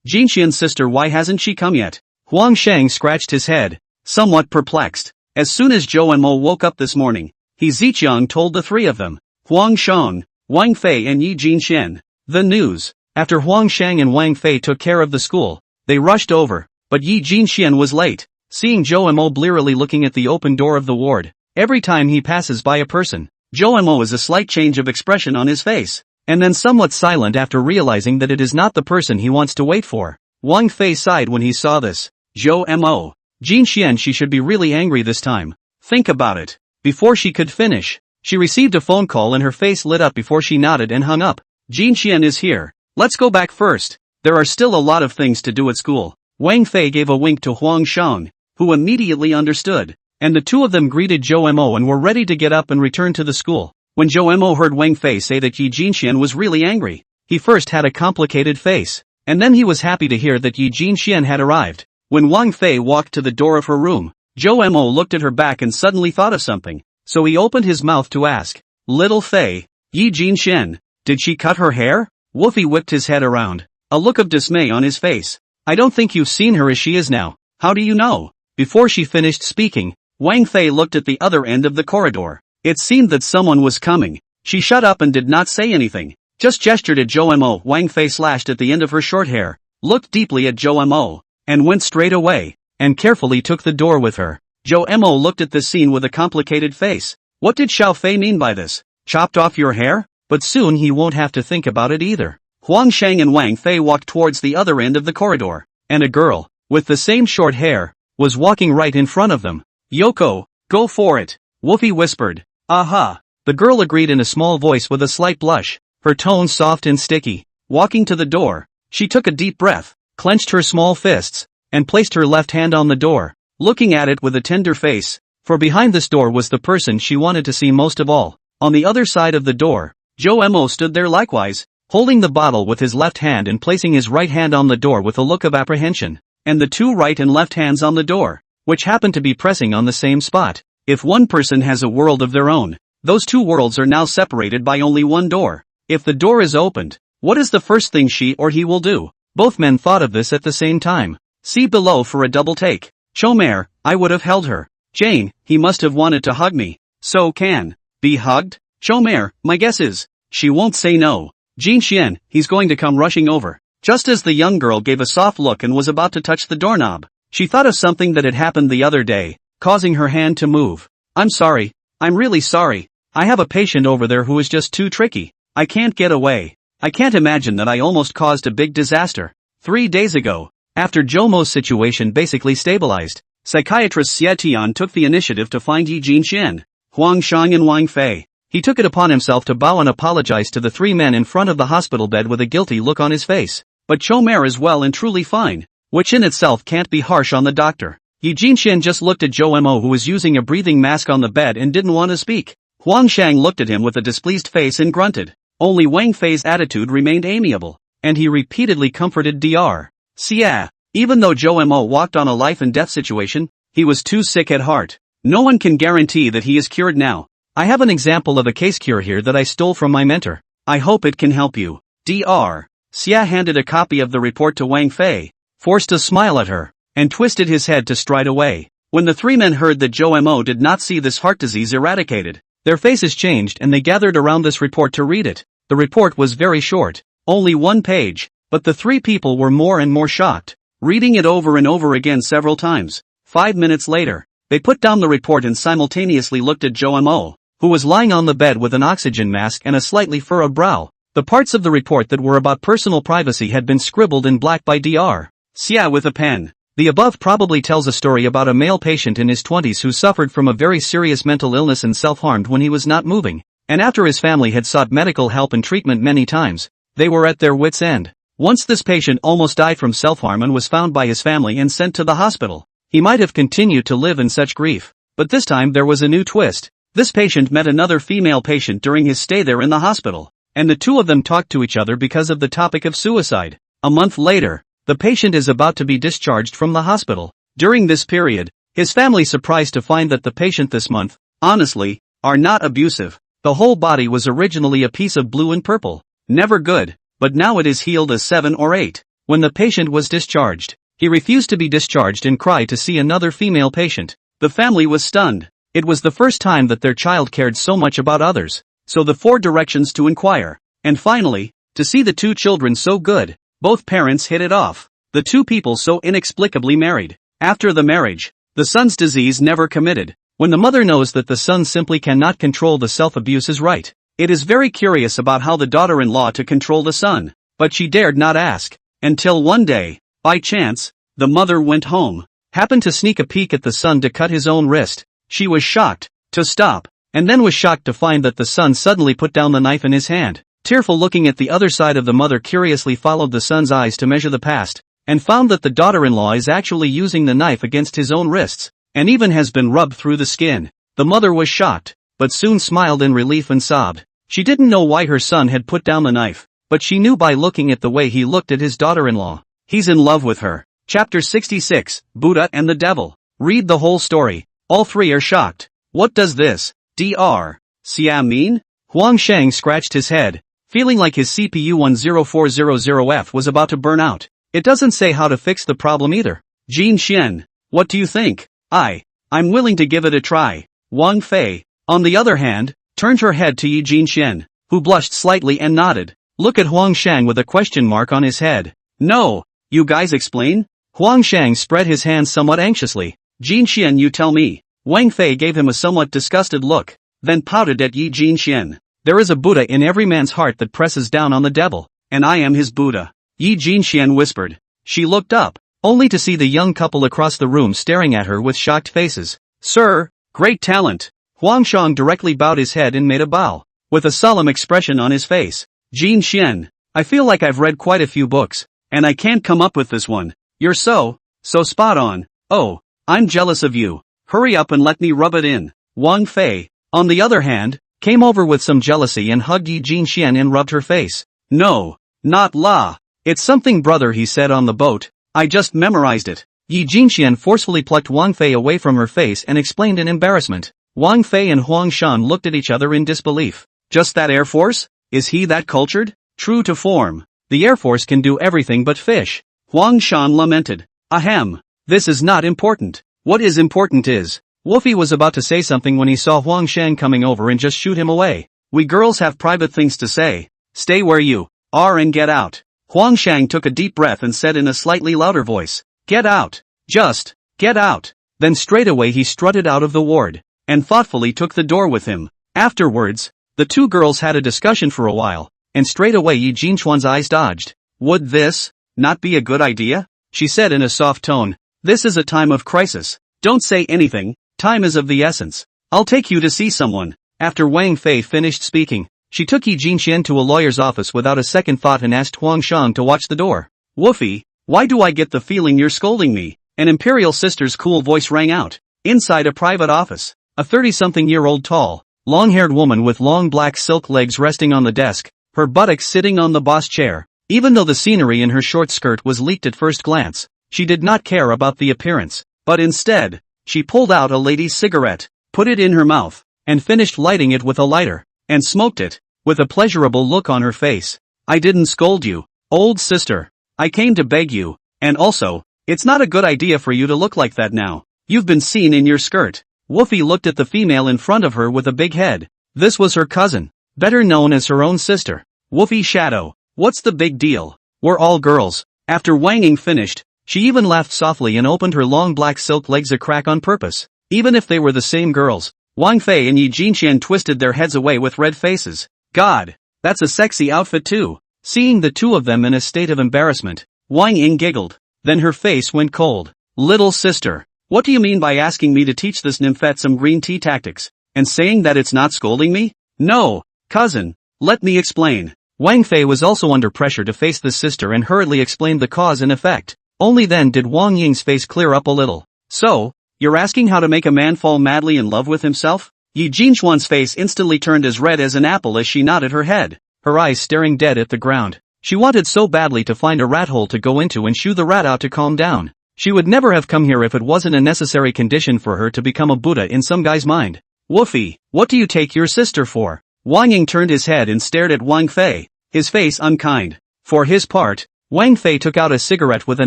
Jinxian's sister, why hasn't she come yet? Huangshang scratched his head, somewhat perplexed. As soon as Joe Mo woke up this morning, He Ziqiang told the three of them, Huangshang, Wang Fei and Yi Jinxian, the news. After Huangshang and Wang Fei took care of the school, they rushed over, but Yi Jinxian was late. Seeing Joe Mo blearily looking at the open door of the ward, every time he passes by a person, Joe Mo is a slight change of expression on his face, and then somewhat silent after realizing that it is not the person he wants to wait for. Wang Fei sighed when he saw this. Joe Mo. Jinxian, she should be really angry this time. Think about it. Before she could finish, she received a phone call and her face lit up before she nodded and hung up. Jinxian is here. Let's go back first. There are still a lot of things to do at school. Wang Fei gave a wink to Huangshang, who immediately understood, and the two of them greeted Joe Mo and were ready to get up and return to the school. When Zhou Mo heard Wang Fei say that Yi Jinxian was really angry, he first had a complicated face, and then he was happy to hear that Yi Jinxian had arrived. When Wang Fei walked to the door of her room, Zhou Mo looked at her back and suddenly thought of something, so he opened his mouth to ask, "Little Fei, Yi Jinxian, did she cut her hair?" Wolfie whipped his head around, a look of dismay on his face. "I don't think you've seen her as she is now. How do you know?" Before she finished speaking, Wang Fei looked at the other end of the corridor. It seemed that someone was coming. She shut up and did not say anything, just gestured at Zhou Mo. Wang Fei slashed at the end of her short hair, looked deeply at Zhou Mo, and went straight away, and carefully took the door with her. Zhou Mo looked at this scene with a complicated face. What did Xiao Fei mean by this? Chopped off your hair? But soon he won't have to think about it either. Huang Shang and Wang Fei walked towards the other end of the corridor, and a girl, with the same short hair, was walking right in front of them. "Yoko, go for it," Wolfie whispered. "Aha." The girl agreed in a small voice with a slight blush, her tone soft and sticky. Walking to the door, she took a deep breath, clenched her small fists, and placed her left hand on the door, looking at it with a tender face, for behind this door was the person she wanted to see most of all. On the other side of the door, Zhou Mo stood there likewise, holding the bottle with his left hand and placing his right hand on the door with a look of apprehension, and the two right and left hands on the door, which happened to be pressing on the same spot. If one person has a world of their own, those two worlds are now separated by only one door. If the door is opened, what is the first thing she or he will do? Both men thought of this at the same time. See below for a double take. Chomer, I would have held her. Jane, he must have wanted to hug me. So can be hugged? Chomer, my guess is, she won't say no. Jinxian, he's going to come rushing over. Just as the young girl gave a soft look and was about to touch the doorknob, she thought of something that had happened the other day, causing her hand to move. I'm sorry. I'm really sorry. I have a patient over there who is just too tricky. I can't get away. I can't imagine that I almost caused a big disaster. 3 days ago, after Jomo's situation basically stabilized, psychiatrist Xie Tian took the initiative to find Yi Jinxian, Huang Shang and Wang Fei. He took it upon himself to bow and apologize to the three men in front of the hospital bed with a guilty look on his face. But Chomer is well and truly fine, which in itself can't be harsh on the doctor. Yi Jinxian just looked at Zhou Mo, who was using a breathing mask on the bed and didn't want to speak. Huang Shang looked at him with a displeased face and grunted. Only Wang Fei's attitude remained amiable, and he repeatedly comforted Dr. Xia. Even though Zhou Mo walked on a life and death situation, he was too sick at heart. No one can guarantee that he is cured now. I have an example of a case cure here that I stole from my mentor. I hope it can help you. Dr. Xia handed a copy of the report to Wang Fei, forced a smile at her, and twisted his head to stride away. When the three men heard that Zhou Mo did not see this heart disease eradicated, their faces changed and they gathered around this report to read it. The report was very short, only 1 page, but the three people were more and more shocked, reading it over and over again several times. 5 minutes later, they put down the report and simultaneously looked at Zhou Mo, who was lying on the bed with an oxygen mask and a slightly furrowed brow. The parts of the report that were about personal privacy had been scribbled in black by Dr. Xia with a pen. The above probably tells a story about a male patient in his 20s who suffered from a very serious mental illness and self-harmed when he was not moving, and after his family had sought medical help and treatment many times, they were at their wits' end. Once this patient almost died from self-harm and was found by his family and sent to the hospital. He might have continued to live in such grief, but this time there was a new twist. This patient met another female patient during his stay there in the hospital, and the two of them talked to each other because of the topic of suicide. A month later, the patient is about to be discharged from the hospital. During this period, his family surprised to find that the patient this month, honestly, are not abusive. The whole body was originally a piece of blue and purple. Never good, but now it is healed as 7 or 8. When the patient was discharged, he refused to be discharged and cried to see another female patient. The family was stunned. It was the first time that their child cared so much about others. So the 4 directions to inquire. And finally, to see the 2 children so good. Both parents hit it off. The 2 people so inexplicably married. After the marriage, the son's disease never committed. When the mother knows that the son simply cannot control the self-abuse is right. It is very curious about how the daughter-in-law to control the son. But she dared not ask. Until one day, by chance, the mother went home. Happened to sneak a peek at the son to cut his own wrist. She was shocked to stop, and then was shocked to find that the son suddenly put down the knife in his hand. Tearful looking at the other side of the mother curiously followed the son's eyes to measure the past, and found that the daughter-in-law is actually using the knife against his own wrists, and even has been rubbed through the skin. The mother was shocked. but soon smiled in relief and sobbed. She didn't know why her son had put down the knife, but she knew by looking at the way he looked at his daughter-in-law. He's in love with her. Chapter 66, Buddha and the Devil. Read the whole story. All three are shocked. What does this, Dr. Siam mean? Huang Shang scratched his head, feeling like his CPU 10400F was about to burn out. It doesn't say how to fix the problem either. Jin Xian, what do you think? I'm willing to give it a try. Wang Fei, on the other hand, turned her head to Yi Jinxian, who blushed slightly and nodded. Look at Huang Shang with a question mark on his head. No, you guys explain? Huang Shang spread his hands somewhat anxiously. Jin Xian, you tell me. Wang Fei gave him a somewhat disgusted look, then pouted at Yi Jinxian. There is a Buddha in every man's heart that presses down on the devil, and I am his Buddha. Yi Jinxian whispered. She looked up, only to see the young couple across the room staring at her with shocked faces. Sir, great talent. Huang Shang directly bowed his head and made a bow, with a solemn expression on his face. Jin Xian, I feel like I've read quite a few books, and I can't come up with this one. You're so spot on. Oh, I'm jealous of you. Hurry up and let me rub it in. Wang Fei, on the other hand, came over with some jealousy and hugged Yi Jinxian and rubbed her face. No, not La. It's something brother, he said on the boat. I just memorized it. Yi Jinxian forcefully plucked Wang Fei away from her face and explained in embarrassment. Wang Fei and Huang Shan looked at each other in disbelief. Just that Air Force? Is he that cultured? True to form. The Air Force can do everything but fish. Huang Shan lamented. Ahem. This is not important. What is important is. Wolfie was about to say something when he saw Huang Shan coming over and just shoot him away. We girls have private things to say. Stay where you are and get out. Huang Shang took a deep breath and said in a slightly louder voice. Get out. Just, get out. Then straight away he strutted out of the ward, and thoughtfully took the door with him. Afterwards, the two girls had a discussion for a while, and straight away Yi Jinchuan's eyes dodged. Would this not be a good idea? She said in a soft tone. This is a time of crisis. Don't say anything, time is of the essence. I'll take you to see someone. After Wang Fei finished speaking, she took Yi Jinxian to a lawyer's office without a second thought and asked Huang Shang to watch the door. Woofy, why do I get the feeling you're scolding me? An imperial sister's cool voice rang out. Inside a private office, a 30-something-year-old tall, long-haired woman with long black silk legs resting on the desk, her buttocks sitting on the boss chair. Even though the scenery in her short skirt was leaked at first glance, she did not care about the appearance, but instead, she pulled out a lady's cigarette, put it in her mouth, and finished lighting it with a lighter, and smoked it, with a pleasurable look on her face. I didn't scold you, old sister. I came to beg you, and also, it's not a good idea for you to look like that now. You've been seen in your skirt. Woofy looked at the female in front of her with a big head. This was her cousin, better known as her own sister. Woofy Shadow, what's the big deal? We're all girls. After Wang Ying finished, she even laughed softly and opened her long black silk legs a crack on purpose. Even if they were the same girls, Wang Fei and Yi Jinxian twisted their heads away with red faces. God, that's a sexy outfit too. Seeing the two of them in a state of embarrassment, Wang Ying giggled. Then her face went cold. Little sister, what do you mean by asking me to teach this nymphette some green tea tactics, and saying that it's not scolding me? No, cousin, let me explain. Wang Fei was also under pressure to face the sister and hurriedly explained the cause and effect. Only then did Wang Ying's face clear up a little. So, you're asking how to make a man fall madly in love with himself? Yi Jinchuan's face instantly turned as red as an apple as she nodded her head, her eyes staring dead at the ground. She wanted so badly to find a rat hole to go into and shoo the rat out to calm down. She would never have come here if it wasn't a necessary condition for her to become a Buddha in some guy's mind. Woofy, what do you take your sister for? Wang Ying turned his head and stared at Wang Fei, his face unkind. For his part, Wang Fei took out a cigarette with a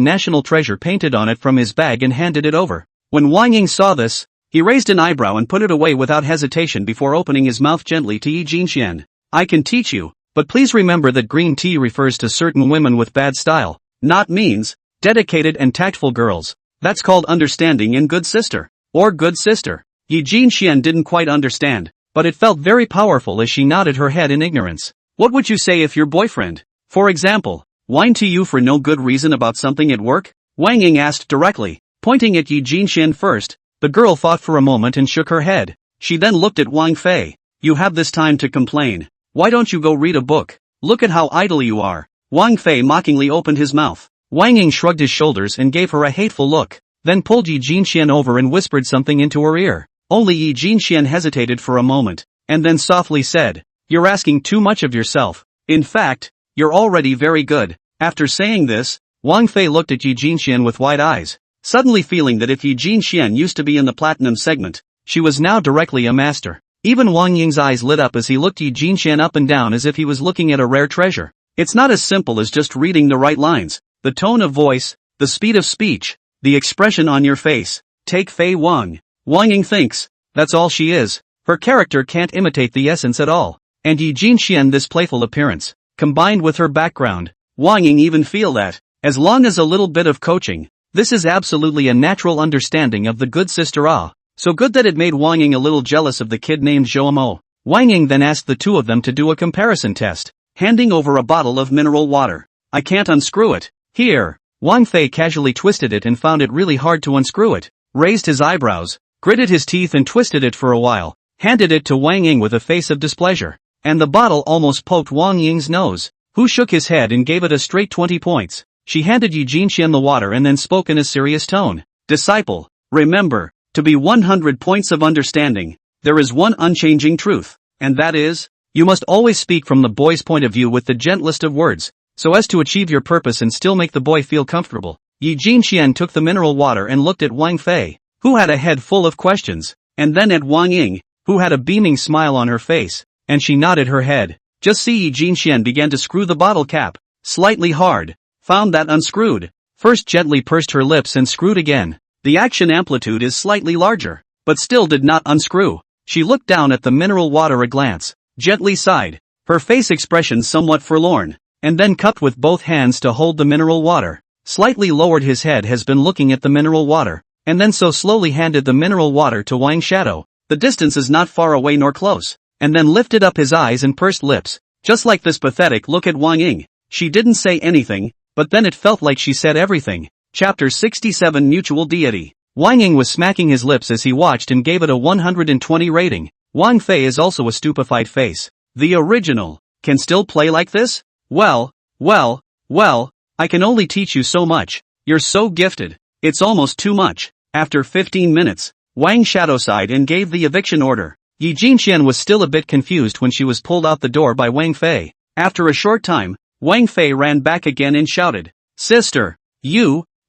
national treasure painted on it from his bag and handed it over. When Wang Ying saw this, he raised an eyebrow and put it away without hesitation before opening his mouth gently to Yi Jinxian. I can teach you, but please remember that green tea refers to certain women with bad style, not means, dedicated and tactful girls. That's called understanding in good sister, or good sister. Yi Jinxian didn't quite understand, but it felt very powerful as she nodded her head in ignorance. What would you say if your boyfriend, for example, whined to you for no good reason about something at work? Wang Ying asked directly, pointing at Yi Jinxian first. The girl thought for a moment and shook her head. She then looked at Wang Fei. You have this time to complain. Why don't you go read a book? Look at how idle you are. Wang Fei mockingly opened his mouth. Wang Ying shrugged his shoulders and gave her a hateful look, then pulled Yi Jinxian over and whispered something into her ear. Only Yi Jinxian hesitated for a moment, and then softly said, "You're asking too much of yourself. In fact, you're already very good." After saying this, Wang Fei looked at Yi Jinxian with wide eyes, suddenly feeling that if Yi Jinxian used to be in the platinum segment, she was now directly a master. Even Wang Ying's eyes lit up as he looked Yi Jinxian up and down as if he was looking at a rare treasure. It's not as simple as just reading the right lines, the tone of voice, the speed of speech, the expression on your face. Take Fei Wang. Wang Ying thinks, that's all she is. Her character can't imitate the essence at all. And Yi Jinxian, this playful appearance, combined with her background, Wang Ying even feel that, as long as a little bit of coaching, this is absolutely a natural understanding of the good sister Ah. So good that it made Wang Ying a little jealous of the kid named Zhou. Wang Ying then asked the two of them to do a comparison test, handing over a bottle of mineral water. I can't unscrew it. Here. Wang Fei casually twisted it and found it really hard to unscrew it, raised his eyebrows, gritted his teeth and twisted it for a while, handed it to Wang Ying with a face of displeasure. And the bottle almost poked Wang Ying's nose, who shook his head and gave it a straight 20 points. She handed Yi Jinxian the water and then spoke in a serious tone. Disciple, remember, to be 100 points of understanding, there is one unchanging truth, and that is, you must always speak from the boy's point of view with the gentlest of words, so as to achieve your purpose and still make the boy feel comfortable. Yi Jinxian took the mineral water and looked at Wang Fei, who had a head full of questions, and then at Wang Ying, who had a beaming smile on her face, and she nodded her head. Just see Yi Jinxian began to screw the bottle cap, slightly hard, found that unscrewed, first gently pursed her lips and screwed again. The action amplitude is slightly larger, but still did not unscrew. She looked down at the mineral water a glance, gently sighed, her face expression somewhat forlorn, and then cupped with both hands to hold the mineral water, slightly lowered his head has been looking at the mineral water, and then so slowly handed the mineral water to Wang Shadow. The distance is not far away nor close, and then lifted up his eyes and pursed lips, just like this pathetic look at Wang Ying. She didn't say anything, but then it felt like she said everything. Chapter 67 Mutual Deity. Wang Ying was smacking his lips as he watched and gave it a 120 rating. Wang Fei is also a stupefied face. The original can still play like this? Well, I can only teach you so much. You're so gifted. It's almost too much. After 15 minutes, Wang Shadow sighed and gave the eviction order. Yi Jinxian was still a bit confused when she was pulled out the door by Wang Fei. After a short time, Wang Fei ran back again and shouted, "Sister,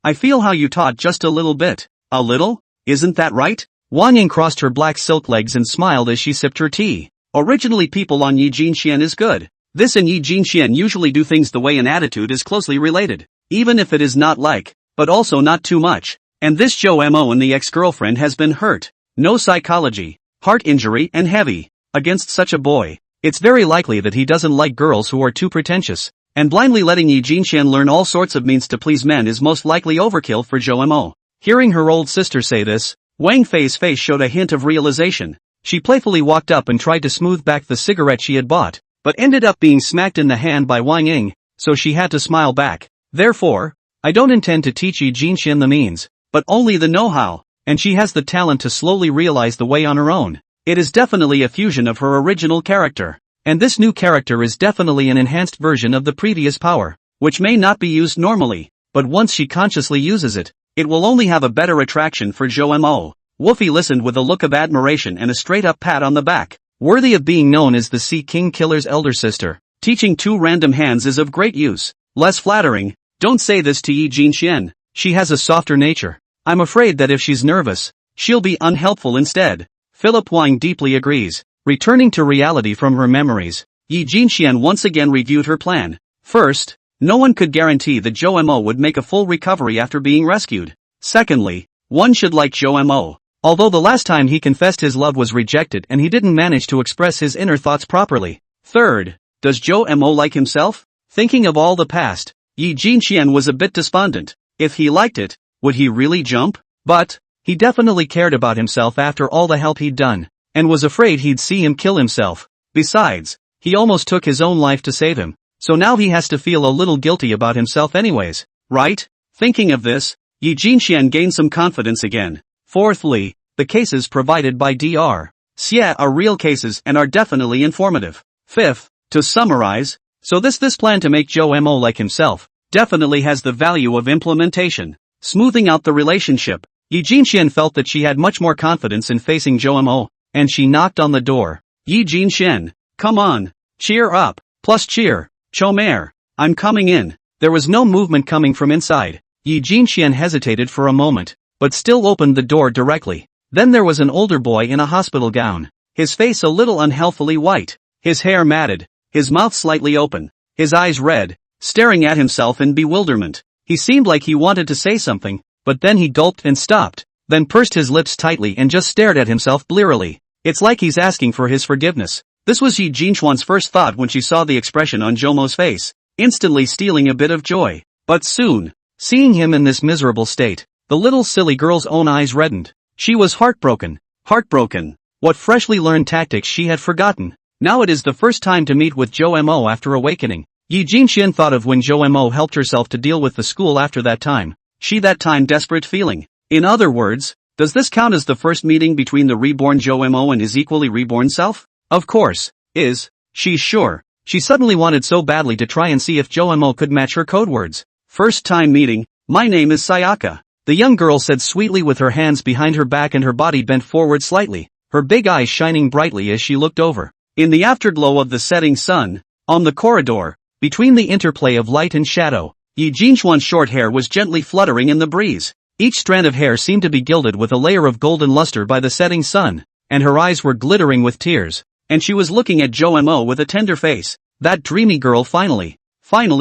I feel how you taught just a little bit." "A little? Isn't that right?" Wang Ying crossed her black silk legs and smiled as she sipped her tea. Originally people on Yi Jinxian is good. This and Yi Jinxian usually do things the way an attitude is closely related, even if it is not like, but also not too much. And this Zhou Mo and the ex-girlfriend has been hurt. No psychology, heart injury and heavy. Against such a boy, it's very likely that he doesn't like girls who are too pretentious. And blindly letting Yi Jinxian learn all sorts of means to please men is most likely overkill for Zhou Mo. Hearing her old sister say this, Wang Fei's face showed a hint of realization. She playfully walked up and tried to smooth back the cigarette she had bought, but ended up being smacked in the hand by Wang Ying, so she had to smile back. Therefore, I don't intend to teach Yi Jinxian the means, but only the know-how, and she has the talent to slowly realize the way on her own. It is definitely a fusion of her original character. And this new character is definitely an enhanced version of the previous power, which may not be used normally, but once she consciously uses it, it will only have a better attraction for Zhou Mo. Wolfie listened with a look of admiration and a straight-up pat on the back. Worthy of being known as the Sea King Killer's elder sister, teaching two random hands is of great use. Less flattering, don't say this to Yi Jinxian. She has a softer nature. I'm afraid that if she's nervous, she'll be unhelpful instead. Philip Wang deeply agrees. Returning to reality from her memories, Yi Jinxian once again reviewed her plan. First, no one could guarantee that Zhou Mo would make a full recovery after being rescued. Secondly, one should like Zhou Mo. Although the last time he confessed his love was rejected and he didn't manage to express his inner thoughts properly. Third, does Zhou Mo like himself? Thinking of all the past, Yi Jinxian was a bit despondent. If he liked it, would he really jump? But, he definitely cared about himself after all the help he'd done, and was afraid he'd see him kill himself. Besides, he almost took his own life to save him, so now he has to feel a little guilty about himself anyways, right? Thinking of this, Yi Jinxian gained some confidence again. Fourthly, the cases provided by Dr. Xie are real cases and are definitely informative. Fifth, to summarize, so this plan to make Zhou Mo like himself, definitely has the value of implementation, smoothing out the relationship, Yi Jinxian felt that she had much more confidence in facing Zhou Mo, and she knocked on the door. Yi Jinxian, come on, cheer up, plus cheer, Chomer, I'm coming in. There was no movement coming from inside. Yi Jinxian hesitated for a moment, but still opened the door directly. Then there was an older boy in a hospital gown, his face a little unhealthily white, his hair matted, his mouth slightly open, his eyes red, staring at himself in bewilderment. He seemed like he wanted to say something, but then he gulped and stopped, then pursed his lips tightly and just stared at himself blearily. It's like he's asking for his forgiveness. This was Yi Jinxuan's first thought when she saw the expression on Zhoumo's face, instantly stealing a bit of joy. But soon, seeing him in this miserable state, the little silly girl's own eyes reddened. She was heartbroken. Heartbroken. What freshly learned tactics she had forgotten. Now it is the first time to meet with Zhou Mo after awakening. Yi Jinxian thought of when Zhou Mo helped herself to deal with the school after that time. That time desperate feeling. In other words, does this count as the first meeting between the reborn Zhou Mo and his equally reborn self? Of course. She's sure. She suddenly wanted so badly to try and see if Zhou Mo could match her code words. First time meeting, my name is Sayaka. The young girl said sweetly with her hands behind her back and her body bent forward slightly, her big eyes shining brightly as she looked over. In the afterglow of the setting sun, on the corridor, between the interplay of light and shadow, Yi Jinxuan's short hair was gently fluttering in the breeze. Each strand of hair seemed to be gilded with a layer of golden luster by the setting sun, and her eyes were glittering with tears, and she was looking at Zhou Mo with a tender face. That dreamy girl finally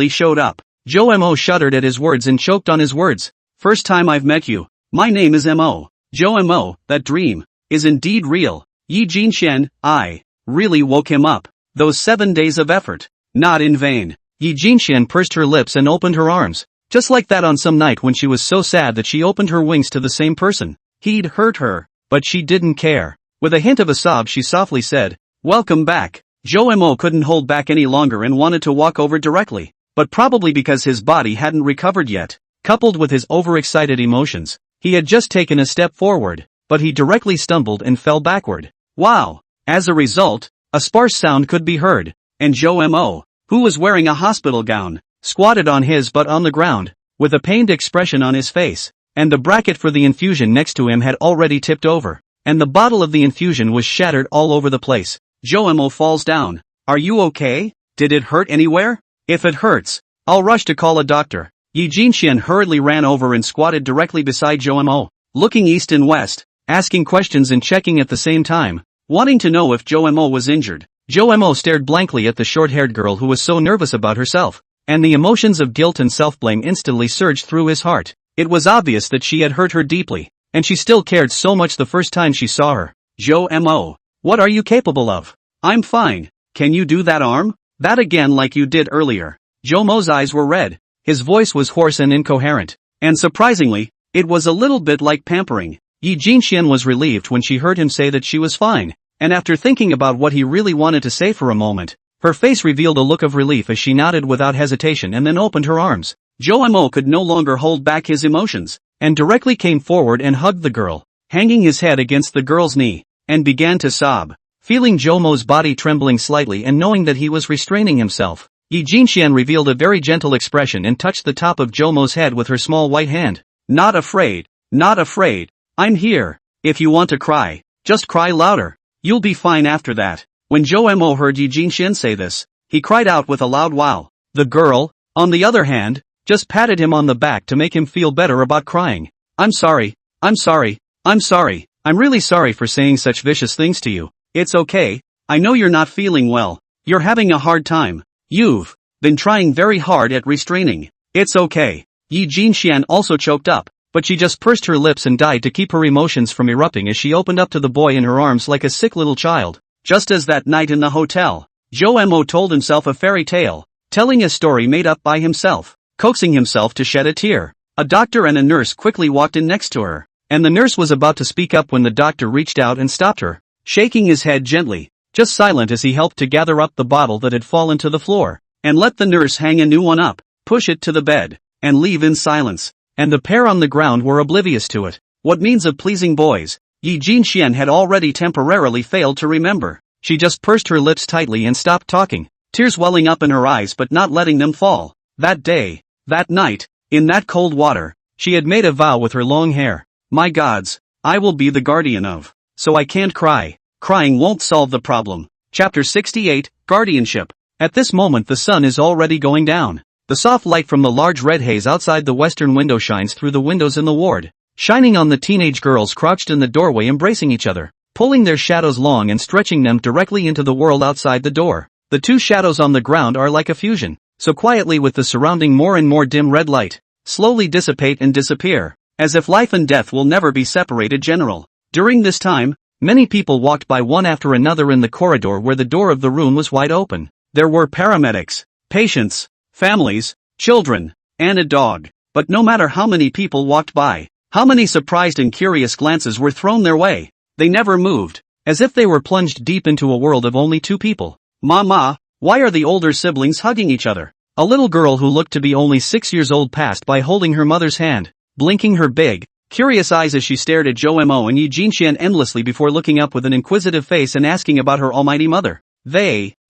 showed up. Zhou Mo shuddered at his words and choked on his words. First time I've met you. My name is Mo. Zhou Mo, that dream is indeed real. Yi Jinxian, I really woke him up. Those 7 days of effort, not in vain. Yi Jinxian pursed her lips and opened her arms, just like that on some night when she was so sad that she opened her wings to the same person. He'd hurt her, but she didn't care. With a hint of a sob she softly said, welcome back. Zhou Mo couldn't hold back any longer and wanted to walk over directly, but probably because his body hadn't recovered yet, coupled with his overexcited emotions, he had just taken a step forward, but he directly stumbled and fell backward. Wow! As a result, a sparse sound could be heard, and Zhou Mo, who was wearing a hospital gown, squatted on his butt on the ground, with a pained expression on his face, and the bracket for the infusion next to him had already tipped over, and the bottle of the infusion was shattered all over the place. Zhou Mo falls down. Are you okay? Did it hurt anywhere? If it hurts, I'll rush to call a doctor. Yi Jinxian hurriedly ran over and squatted directly beside Zhou Mo, looking east and west, asking questions and checking at the same time, wanting to know if Zhou Mo was injured. Zhou Mo stared blankly at the short-haired girl who was so nervous about herself, and the emotions of guilt and self-blame instantly surged through his heart. It was obvious that she had hurt her deeply, and she still cared so much the first time she saw her. Zhou Mo, what are you capable of? I'm fine. Can you do that arm? That again like you did earlier. Zhou Mo's eyes were red, his voice was hoarse and incoherent, and surprisingly, it was a little bit like pampering. Yi Jinxian was relieved when she heard him say that she was fine, and after thinking about what he really wanted to say for a moment, her face revealed a look of relief as she nodded without hesitation and then opened her arms. Zhou Mo could no longer hold back his emotions, and directly came forward and hugged the girl, hanging his head against the girl's knee, and began to sob. Feeling Zhou Mo's body trembling slightly and knowing that he was restraining himself, Yi Jinxian revealed a very gentle expression and touched the top of Zhou Mo's head with her small white hand. Not afraid. Not afraid. I'm here. If you want to cry, just cry louder. You'll be fine after that. When Zhou Mo heard Yi Jinxian say this, he cried out with a loud wow. The girl, on the other hand, just patted him on the back to make him feel better about crying. I'm sorry. I'm sorry. I'm sorry. I'm really sorry for saying such vicious things to you. It's okay. I know you're not feeling well. You're having a hard time. You've been trying very hard at restraining. It's okay. Yi Jinxian also choked up, but she just pursed her lips and died to keep her emotions from erupting as she opened up to the boy in her arms like a sick little child. Just as that night in the hotel, Zhou Mo told himself a fairy tale, telling a story made up by himself, coaxing himself to shed a tear. A doctor and a nurse quickly walked in next to her, and the nurse was about to speak up when the doctor reached out and stopped her, shaking his head gently, just silent as he helped to gather up the bottle that had fallen to the floor, and let the nurse hang a new one up, push it to the bed, and leave in silence. And the pair on the ground were oblivious to it. What means of pleasing boys? Yi Jinxian had already temporarily failed to remember. She just pursed her lips tightly and stopped talking, tears welling up in her eyes but not letting them fall. That day, that night, in that cold water, she had made a vow with her long hair. My gods, I will be the guardian of. So I can't cry. Crying won't solve the problem. Chapter 68, Guardianship. At this moment the sun is already going down. The soft light from the large red haze outside the western window shines through the windows in the ward, shining on the teenage girls crouched in the doorway embracing each other, pulling their shadows long and stretching them directly into the world outside the door. The two shadows on the ground are like a fusion, so quietly with the surrounding more and more dim red light, slowly dissipate and disappear, as if life and death will never be separated. General. During this time, many people walked by one after another in the corridor where the door of the room was wide open. There were paramedics, patients, families, children, and a dog. But no matter how many people walked by, how many surprised and curious glances were thrown their way, they never moved, as if they were plunged deep into a world of only two people. Mama, why are the older siblings hugging each other? A little girl who looked to be only 6 years old passed by holding her mother's hand, blinking her big, curious eyes as she stared at Jo-mo and Yi Jinxian endlessly before looking up with an inquisitive face and asking about her almighty mother.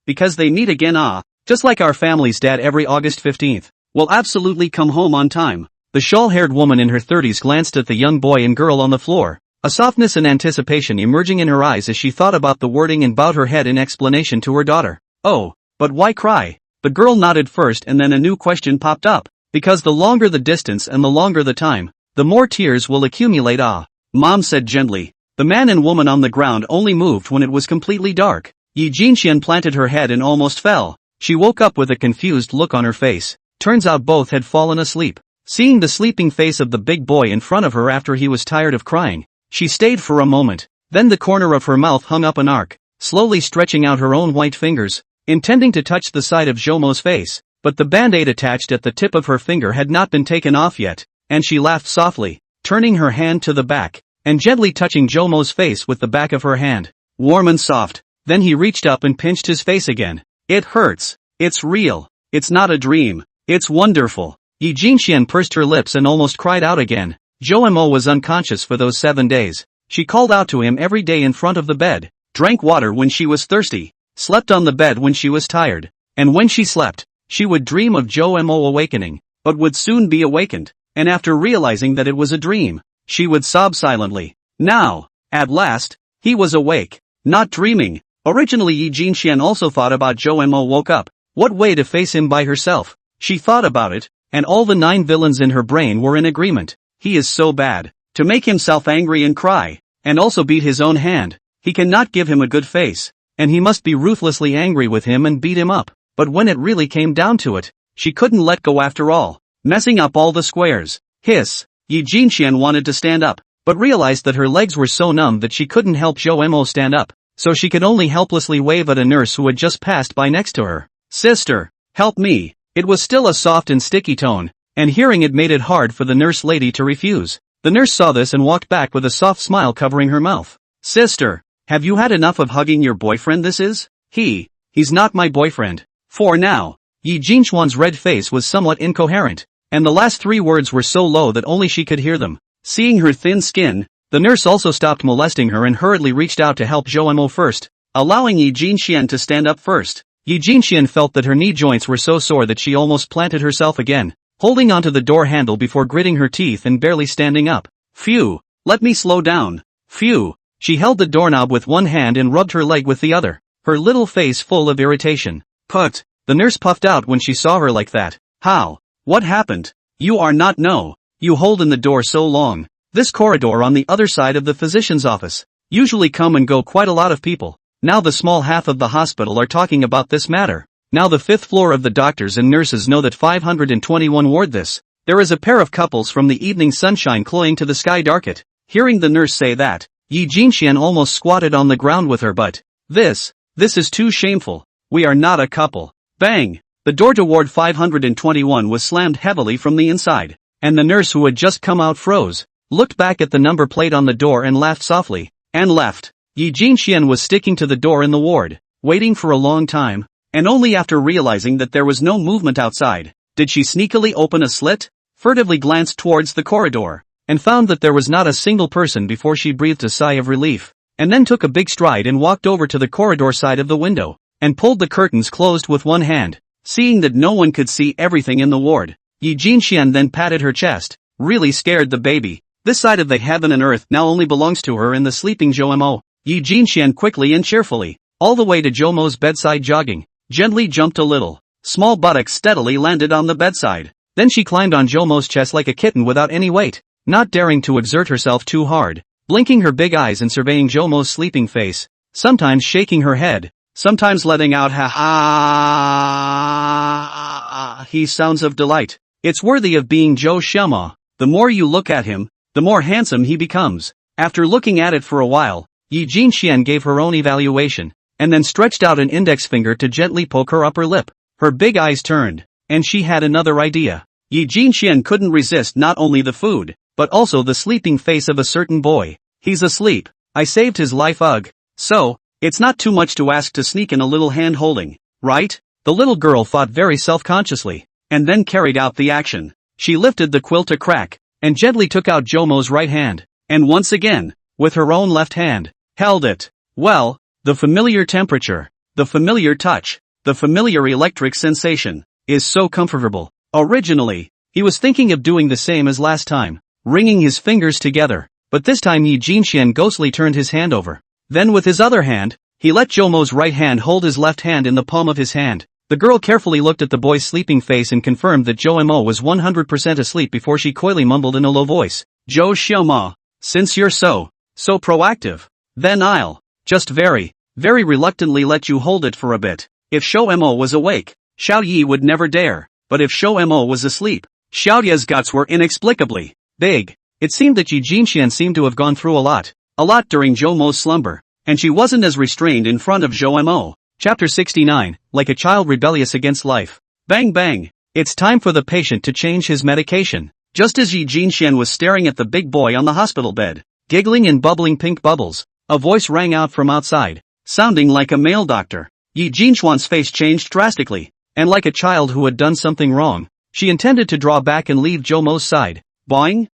Because they meet again, just like our family's dad every August 15th, will absolutely come home on time. The shawl-haired woman in her 30s glanced at the young boy and girl on the floor, a softness and anticipation emerging in her eyes as she thought about the wording and bowed her head in explanation to her daughter. Oh, but why cry? The girl nodded first and then a new question popped up. Because the longer the distance and the longer the time, the more tears will accumulate. Mom said gently. The man and woman on the ground only moved when it was completely dark. Yi Jinxian planted her head and almost fell. She woke up with a confused look on her face. Turns out both had fallen asleep. Seeing the sleeping face of the big boy in front of her after he was tired of crying, she stayed for a moment. Then the corner of her mouth hung up an arc, slowly stretching out her own white fingers, intending to touch the side of Jo-mo's face. But the band-aid attached at the tip of her finger had not been taken off yet, and she laughed softly, turning her hand to the back, and gently touching Jo-mo's face with the back of her hand. Warm and soft. Then he reached up and pinched his face again. It hurts. It's real. It's not a dream. It's wonderful. Yi Jinxian pursed her lips and almost cried out again. Jo-mo was unconscious for those 7 days. She called out to him every day in front of the bed, drank water when she was thirsty, slept on the bed when she was tired, and when she slept, she would dream of Jo-mo awakening, but would soon be awakened, and after realizing that it was a dream, she would sob silently. Now, at last, he was awake, not dreaming. Originally Yi Jinxian also thought about Jo-mo woke up, what way to face him by herself. She thought about it, and all the 9 villains in her brain were in agreement. He is so bad. To make himself angry and cry, and also beat his own hand, he cannot give him a good face, and he must be ruthlessly angry with him and beat him up. But when it really came down to it, she couldn't let go after all, messing up all the squares. Hiss. Yi Jinxian wanted to stand up, but realized that her legs were so numb that she couldn't help Jo-mo stand up. So she could only helplessly wave at a nurse who had just passed by next to her. Sister, help me. It was still a soft and sticky tone, and hearing it made it hard for the nurse lady to refuse. The nurse saw this and walked back with a soft smile covering her mouth. Sister, have you had enough of hugging your boyfriend? He's not my boyfriend. For now. Yi Jinxian's red face was somewhat incoherent, and the last 3 words were so low that only she could hear them. Seeing her thin skin, the nurse also stopped molesting her and hurriedly reached out to help Jo-mo first, allowing Yi Jinxian to stand up first. Yi Jinxian felt that her knee joints were so sore that she almost planted herself again, holding onto the door handle before gritting her teeth and barely standing up. Phew, let me slow down. Phew. She held the doorknob with one hand and rubbed her leg with the other, her little face full of irritation. Put. The nurse puffed out when she saw her like that. How? What happened? You are not no. You hold in the door so long. This corridor on the other side of the physician's office. Usually come and go quite a lot of people. Now the small half of the hospital are talking about this matter. Now the 5th floor of the doctors and nurses know that 521 ward this. There is a pair of couples from the evening sunshine cloying to the sky darket. Hearing the nurse say that, Yi Jinxian almost squatted on the ground with her butt. This is too shameful. We are not a couple. Bang! The door to ward 521 was slammed heavily from the inside, and the nurse who had just come out froze, looked back at the number plate on the door and laughed softly, and left. Yi Jinxian was sticking to the door in the ward, waiting for a long time, and only after realizing that there was no movement outside, did she sneakily open a slit, furtively glanced towards the corridor, and found that there was not a single person before she breathed a sigh of relief, and then took a big stride and walked over to the corridor side of the window, and pulled the curtains closed with one hand. Seeing that no one could see everything in the ward, Yi Jinxian then patted her chest, really scared the baby. This side of the heaven and earth now only belongs to her and the sleeping Jomo. Yi Jinxian quickly and cheerfully, all the way to Jomo's bedside jogging, gently jumped a little. Small buttocks steadily landed on the bedside. Then she climbed on Jomo's chest like a kitten without any weight, not daring to exert herself too hard, blinking her big eyes and surveying Jomo's sleeping face, sometimes shaking her head, sometimes letting out he sounds of delight. It's worthy of being Zhou Xiaoma. The more you look at him, the more handsome he becomes. After looking at it for a while, Yi Jinxian gave her own evaluation, and then stretched out an index finger to gently poke her upper lip. Her big eyes turned, and she had another idea. Yi Jinxian couldn't resist not only the food, but also the sleeping face of a certain boy. He's asleep. I saved his life, ugh. So, it's not too much to ask to sneak in a little hand holding, right? The little girl thought very self-consciously, and then carried out the action. She lifted the quilt a crack, and gently took out Jomo's right hand, and once again, with her own left hand, held it. Well, the familiar temperature, the familiar touch, the familiar electric sensation, is so comfortable. Originally, he was thinking of doing the same as last time, wringing his fingers together, but this time Yi Jinxian ghostly turned his hand over. Then with his other hand, he let Jomo's right hand hold his left hand in the palm of his hand. The girl carefully looked at the boy's sleeping face and confirmed that Jomo was 100% asleep before she coyly mumbled in a low voice, "Zhou Xiaoma, since you're so proactive, then I'll just very reluctantly let you hold it for a bit." If Xiaomo was awake, Xiao Yi would never dare, but if Xiaomo was asleep, Xiao Ye's guts were inexplicably big. It seemed that Yi Jinxian seemed to have gone through a lot during Jomo's slumber, and she wasn't as restrained in front of Jomo. Chapter 69, like a child rebellious against life. Bang bang, it's time for the patient to change his medication. Just as Yi Jinxian was staring at the big boy on the hospital bed, giggling and bubbling pink bubbles, a voice rang out from outside, sounding like a male doctor. Yi Jinxian's face changed drastically, and like a child who had done something wrong, she intended to draw back and leave Jomo's side. Boing?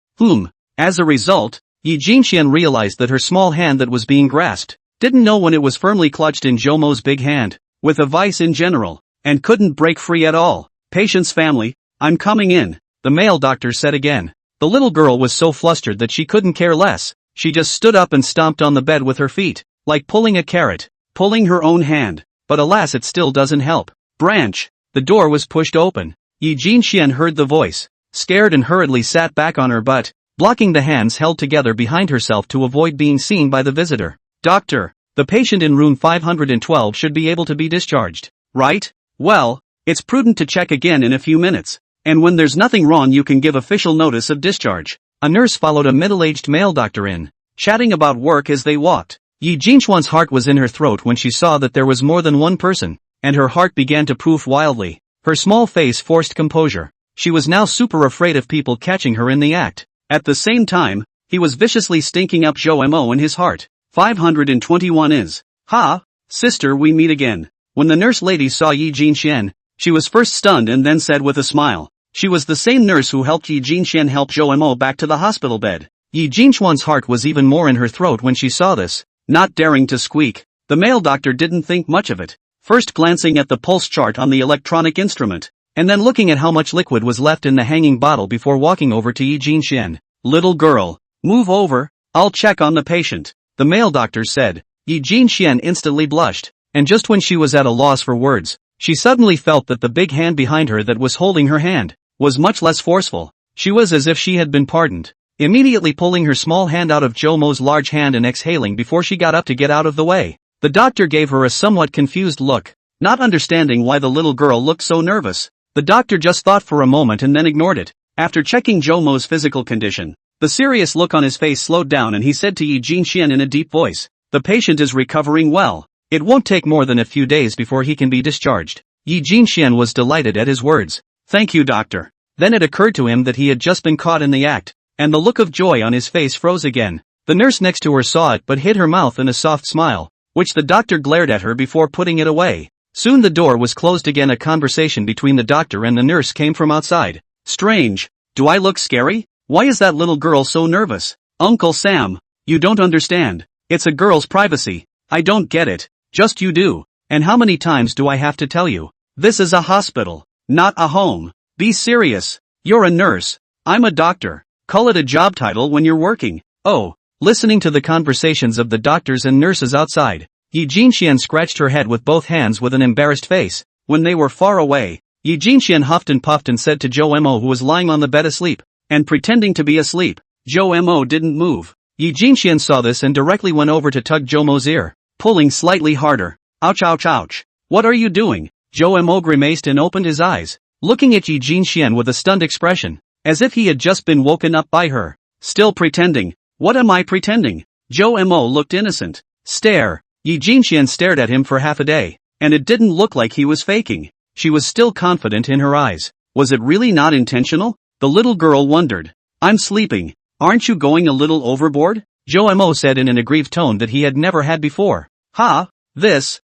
As a result, Yi Jinxian realized that her small hand that was being grasped didn't know when it was firmly clutched in Jomo's big hand, with a vice in general, and couldn't break free at all. "Patient's family, I'm coming in," the male doctor said again. The little girl was so flustered that she couldn't care less. She just stood up and stomped on the bed with her feet, like pulling a carrot, pulling her own hand, but alas it still doesn't help. Branch. The door was pushed open. Yi Jinxian heard the voice, scared and hurriedly sat back on her butt, blocking the hands held together behind herself to avoid being seen by the visitor. "Doctor, the patient in room 512 should be able to be discharged, right? Well, it's prudent to check again in a few minutes, and when there's nothing wrong you can give official notice of discharge." A nurse followed a middle-aged male doctor in, chatting about work as they walked. Yi Jinxuan's heart was in her throat when she saw that there was more than one person, and her heart began to poof wildly. Her small face forced composure. She was now super afraid of people catching her in the act. At the same time, he was viciously stinking up Jomo in his heart. 521 is. "Ha, sister, we meet again." When the nurse lady saw Yi Jinxian, she was first stunned and then said with a smile. She was the same nurse who helped Yi Jinxian help Jomo back to the hospital bed. Yi Jinxuan's heart was even more in her throat when she saw this. Not daring to squeak, the male doctor didn't think much of it, first glancing at the pulse chart on the electronic instrument, and then looking at how much liquid was left in the hanging bottle before walking over to Yi Jinxian. "Little girl, move over, I'll check on the patient," the male doctor said. Yi Jinxian instantly blushed, and just when she was at a loss for words, she suddenly felt that the big hand behind her that was holding her hand was much less forceful. She was as if she had been pardoned. Immediately pulling her small hand out of Jomo's large hand and exhaling before she got up to get out of the way, the doctor gave her a somewhat confused look, not understanding why the little girl looked so nervous. The doctor just thought for a moment and then ignored it. After checking Jomo's physical condition, the serious look on his face slowed down and he said to Yi Jinxian in a deep voice, "The patient is recovering well. It won't take more than a few days before he can be discharged." Yi Jinxian was delighted at his words. "Thank you, doctor." Then it occurred to him that he had just been caught in the act, and the look of joy on his face froze again. The nurse next to her saw it but hid her mouth in a soft smile, which the doctor glared at her before putting it away. Soon the door was closed again. A conversation between the doctor and the nurse came from outside. "Strange. Do I look scary? Why is that little girl so nervous?" "Uncle Sam, you don't understand. It's a girl's privacy." "I don't get it. Just you do. And how many times do I have to tell you? This is a hospital, not a home. Be serious. You're a nurse. I'm a doctor. Call it a job title when you're working. Oh. Listening to the conversations of the doctors and nurses outside, Yi Jinxian scratched her head with both hands with an embarrassed face. When they were far away, Yi Jinxian huffed and puffed and said to Zhou Mo, who was lying on the bed asleep, and pretending to be asleep. Zhou Mo didn't move. Yi Jinxian saw this and directly went over to tug Zhou Mo's ear, pulling slightly harder. Ouch ouch ouch. What are you doing? Zhou Mo grimaced and opened his eyes, looking at Yi Jinxian with a stunned expression, as if he had just been woken up by her. Still pretending. What am I pretending? Zhou Mo looked innocent. Stare. Yi Jinxian stared at him for half a day, and it didn't look like he was faking. She was still confident in her eyes. Was it really not intentional? The little girl wondered. I'm sleeping. Aren't you going a little overboard? Zhou Mo said in an aggrieved tone that he had never had before. Ha! This.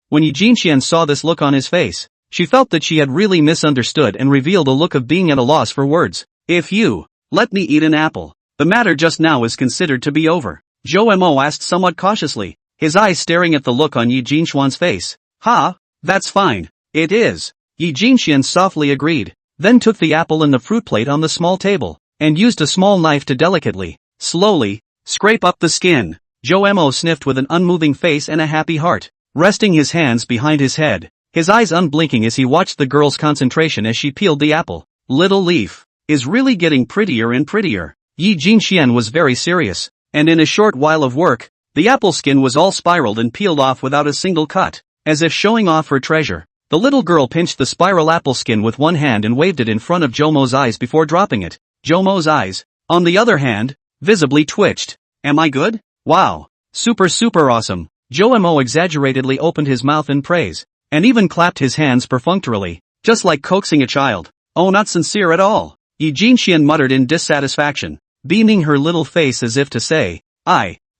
When Yi Jinxian saw this look on his face, she felt that she had really misunderstood and revealed a look of being at a loss for words. If you let me eat an apple, the matter just now is considered to be over. Zhou Mo asked somewhat cautiously, his eyes staring at the look on Yi Jinxian's face. Ha! That's fine. It is. Yi Jinxian softly agreed, then took the apple and the fruit plate on the small table, and used a small knife to delicately, slowly, scrape up the skin. Zhou Mo sniffed with an unmoving face and a happy heart, resting his hands behind his head, his eyes unblinking as he watched the girl's concentration as she peeled the apple. Little leaf is really getting prettier and prettier. Yi Jinxian was very serious, and in a short while of work, the apple skin was all spiraled and peeled off without a single cut, as if showing off her treasure. The little girl pinched the spiral apple skin with one hand and waved it in front of Zhou Mo's eyes before dropping it. Zhou Mo's eyes, on the other hand, visibly twitched. Am I good? Wow. Super awesome. Zhou Mo exaggeratedly opened his mouth in praise, and even clapped his hands perfunctorily, just like coaxing a child. Oh, not sincere at all. Yi Jinxian muttered in dissatisfaction, beaming her little face as if to say,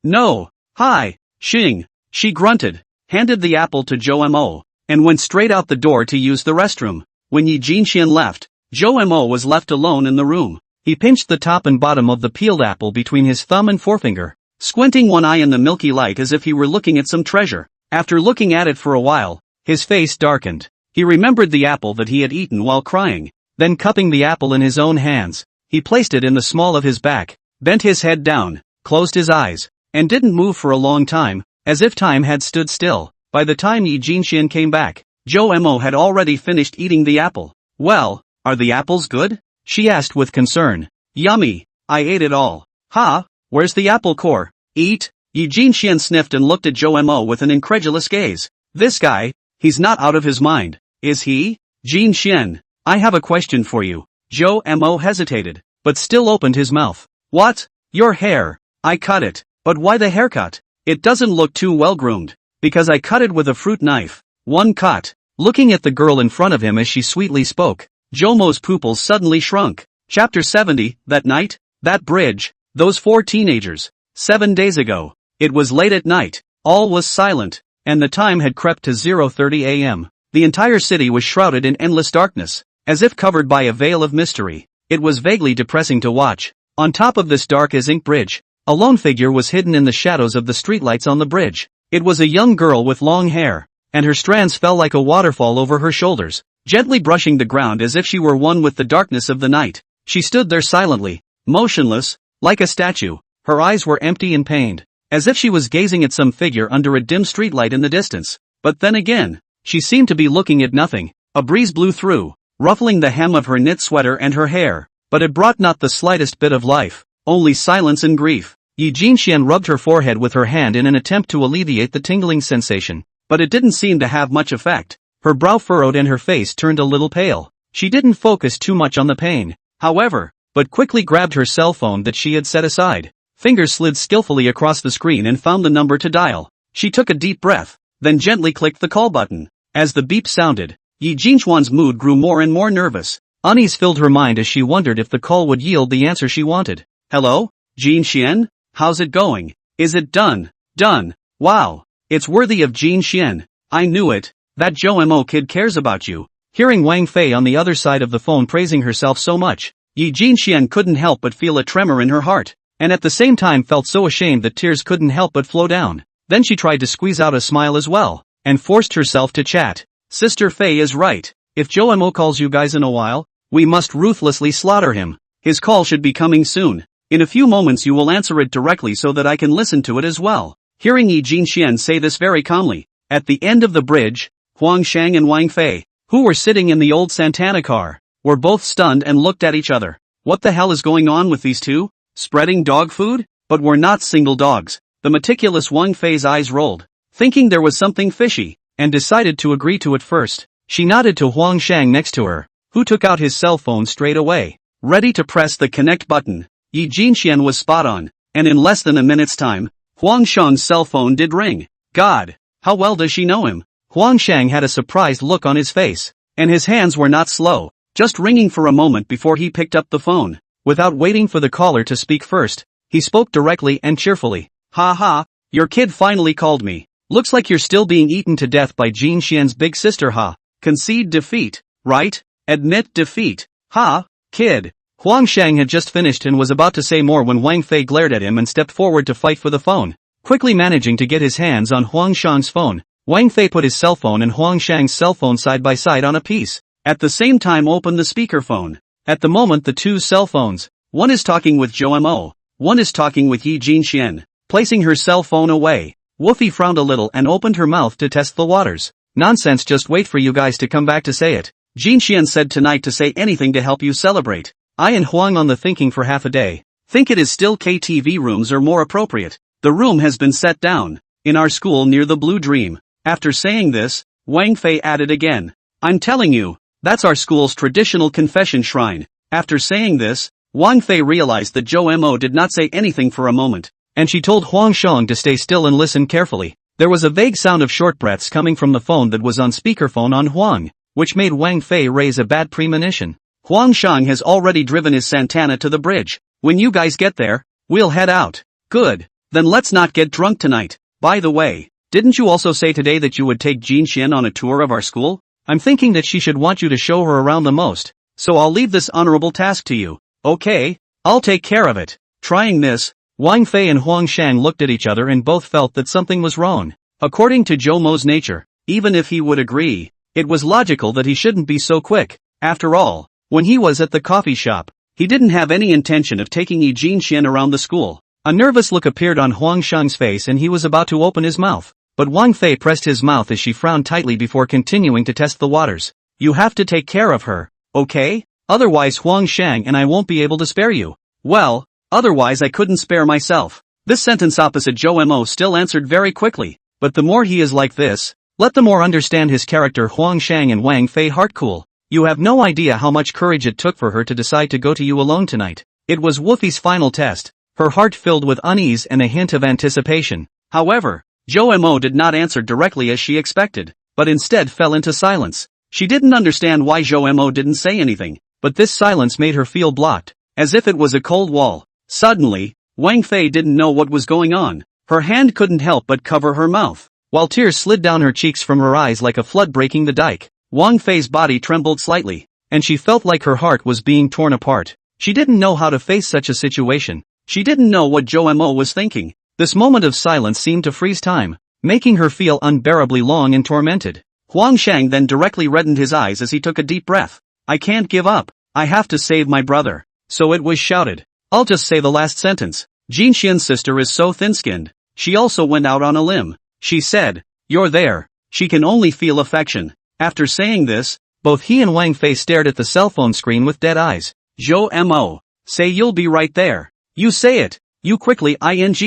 no. Hi, Xing. She grunted, handed the apple to Zhou Mo, and went straight out the door to use the restroom. When Yi Jinxian left, Zhou Mo was left alone in the room. He pinched the top and bottom of the peeled apple between his thumb and forefinger, squinting one eye in the milky light as if he were looking at some treasure. After looking at it for a while, his face darkened. He remembered the apple that he had eaten while crying. Then cupping the apple in his own hands, he placed it in the small of his back, bent his head down, closed his eyes, and didn't move for a long time, as if time had stood still. By the time Yi Jinxian came back, Zhou Mo had already finished eating the apple. Well, are the apples good? She asked with concern. Yummy. I ate it all. Ha, where's the apple core? Eat? Yi Jinxian sniffed and looked at Zhou Mo with an incredulous gaze. This guy, he's not out of his mind, is he? Jinxian, I have a question for you. Zhou Mo hesitated, but still opened his mouth. What? Your hair. I cut it. But why the haircut? It doesn't look too well groomed. Because I cut it with a fruit knife. One cut. Looking at the girl in front of him as she sweetly spoke, Zhou Mo's pupils suddenly shrunk. Chapter 70, that night, that bridge, those 4 teenagers. 7 days ago. It was late at night. All was silent, and the time had crept to 0:30 a.m. The entire city was shrouded in endless darkness, as if covered by a veil of mystery. It was vaguely depressing to watch. On top of this dark as ink bridge, a lone figure was hidden in the shadows of the streetlights on the bridge. It was a young girl with long hair, and her strands fell like a waterfall over her shoulders, gently brushing the ground as if she were one with the darkness of the night. She stood there silently, motionless, like a statue. Her eyes were empty and pained, as if she was gazing at some figure under a dim streetlight in the distance. But then again, she seemed to be looking at nothing. A breeze blew through, ruffling the hem of her knit sweater and her hair, but it brought not the slightest bit of life, only silence and grief. Yi Jinxian rubbed her forehead with her hand in an attempt to alleviate the tingling sensation, but it didn't seem to have much effect. Her brow furrowed and her face turned a little pale. She didn't focus too much on the pain, however, but quickly grabbed her cell phone that she had set aside. Fingers slid skillfully across the screen and found the number to dial. She took a deep breath, then gently clicked the call button. As the beep sounded, Yi Jinxuan's mood grew more and more nervous. Unease filled her mind as she wondered if the call would yield the answer she wanted. Hello? Jinxian? How's it going? Is it done? Done. Wow. It's worthy of Jinxian. I knew it. That Zhou Mo kid cares about you. Hearing Wang Fei on the other side of the phone praising herself so much, Yi Jinxian couldn't help but feel a tremor in her heart, and at the same time felt so ashamed that tears couldn't help but flow down. Then she tried to squeeze out a smile as well, and forced herself to chat. Sister Fei is right. If Zhou Mo calls you guys in a while, We must ruthlessly slaughter him. His call should be coming soon. In a few moments you will answer it directly so that I can listen to it as well. Hearing Yi Jinxian say this very calmly, at the end of the bridge, Huang Shang and Wang Fei, who were sitting in the old Santana car, were both stunned and looked at each other. What the hell is going on with these two? Spreading dog food? But we're not single dogs. The meticulous Wang Fei's eyes rolled, thinking there was something fishy, and decided to agree to it first. She nodded to Huang Shang next to her, who took out his cell phone straight away, ready to press the connect button. Yi Jinxian was spot on, and in less than a minute's time, Huang Shang's cell phone did ring. God, how well does she know him? Huang Shang had a surprised look on his face, and his hands were not slow, just ringing for a moment before he picked up the phone. Without waiting for the caller to speak first, he spoke directly and cheerfully. Ha ha, your kid finally called me. Looks like you're still being eaten to death by Jin Xian's big sister, ha. Concede defeat, right? Admit defeat. Ha, kid. Huang Shang had just finished and was about to say more when Wang Fei glared at him and stepped forward to fight for the phone. Quickly managing to get his hands on Huang Shang's phone, Wang Fei put his cell phone and Huang Shang's cell phone side by side on a piece. At the same time opened the speakerphone. At the moment the two cell phones, one is talking with Zhou Mo, one is talking with Yi Jinxian. Placing her cell phone away, Woofy frowned a little and opened her mouth to test the waters. Nonsense, just wait for you guys to come back to say it. Jinxian said tonight to say anything to help you celebrate. I and Huang on the thinking for half a day. Think it is still KTV rooms or more appropriate. The room has been set down, in our school near the Blue Dream. After saying this, Wang Fei added again. I'm telling you, that's our school's traditional confession shrine. After saying this, Wang Fei realized that Zhou Mo did not say anything for a moment, and she told Huang Shang to stay still and listen carefully. There was a vague sound of short breaths coming from the phone that was on speakerphone on Huang, which made Wang Fei raise a bad premonition. Huang Shang has already driven his Santana to the bridge. When you guys get there, we'll head out. Good. Then let's not get drunk tonight. By the way, didn't you also say today that you would take Jin Xian on a tour of our school? I'm thinking that she should want you to show her around the most, so I'll leave this honorable task to you. Okay, I'll take care of it. Trying this, Wang Fei and Huang Shang looked at each other and both felt that something was wrong. According to Zhou Mo's nature, even if he would agree, it was logical that he shouldn't be so quick. After all, when he was at the coffee shop, he didn't have any intention of taking Yi Jinxian around the school. A nervous look appeared on Huang Shang's face and he was about to open his mouth, but Wang Fei pressed his mouth as she frowned tightly before continuing to test the waters. You have to take care of her, okay? Otherwise Huang Shang and I won't be able to spare you. Well, otherwise I couldn't spare myself. This sentence opposite Zhou Mo still answered very quickly, but the more he is like this, let the more understand his character. Huang Shang and Wang Fei heart cool. You have no idea how much courage it took for her to decide to go to you alone tonight. It was Woofy's final test, her heart filled with unease and a hint of anticipation. However, Zhou Mo did not answer directly as she expected, but instead fell into silence. She didn't understand why Zhou Mo didn't say anything, but this silence made her feel blocked, as if it was a cold wall. Suddenly, Wang Fei didn't know what was going on. Her hand couldn't help but cover her mouth, while tears slid down her cheeks from her eyes like a flood breaking the dike. Wang Fei's body trembled slightly, and she felt like her heart was being torn apart. She didn't know how to face such a situation. She didn't know what Zhou Mo was thinking. This moment of silence seemed to freeze time, making her feel unbearably long and tormented. Huang Shang then directly reddened his eyes as he took a deep breath. I can't give up. I have to save my brother. So it was shouted. I'll just say the last sentence. Jin Xian's sister is so thin-skinned. She also went out on a limb. She said, you're there. She can only feel affection. After saying this, both he and Wang Fei stared at the cell phone screen with dead eyes. Zhou Mo, say you'll be right there. You say it. You quickly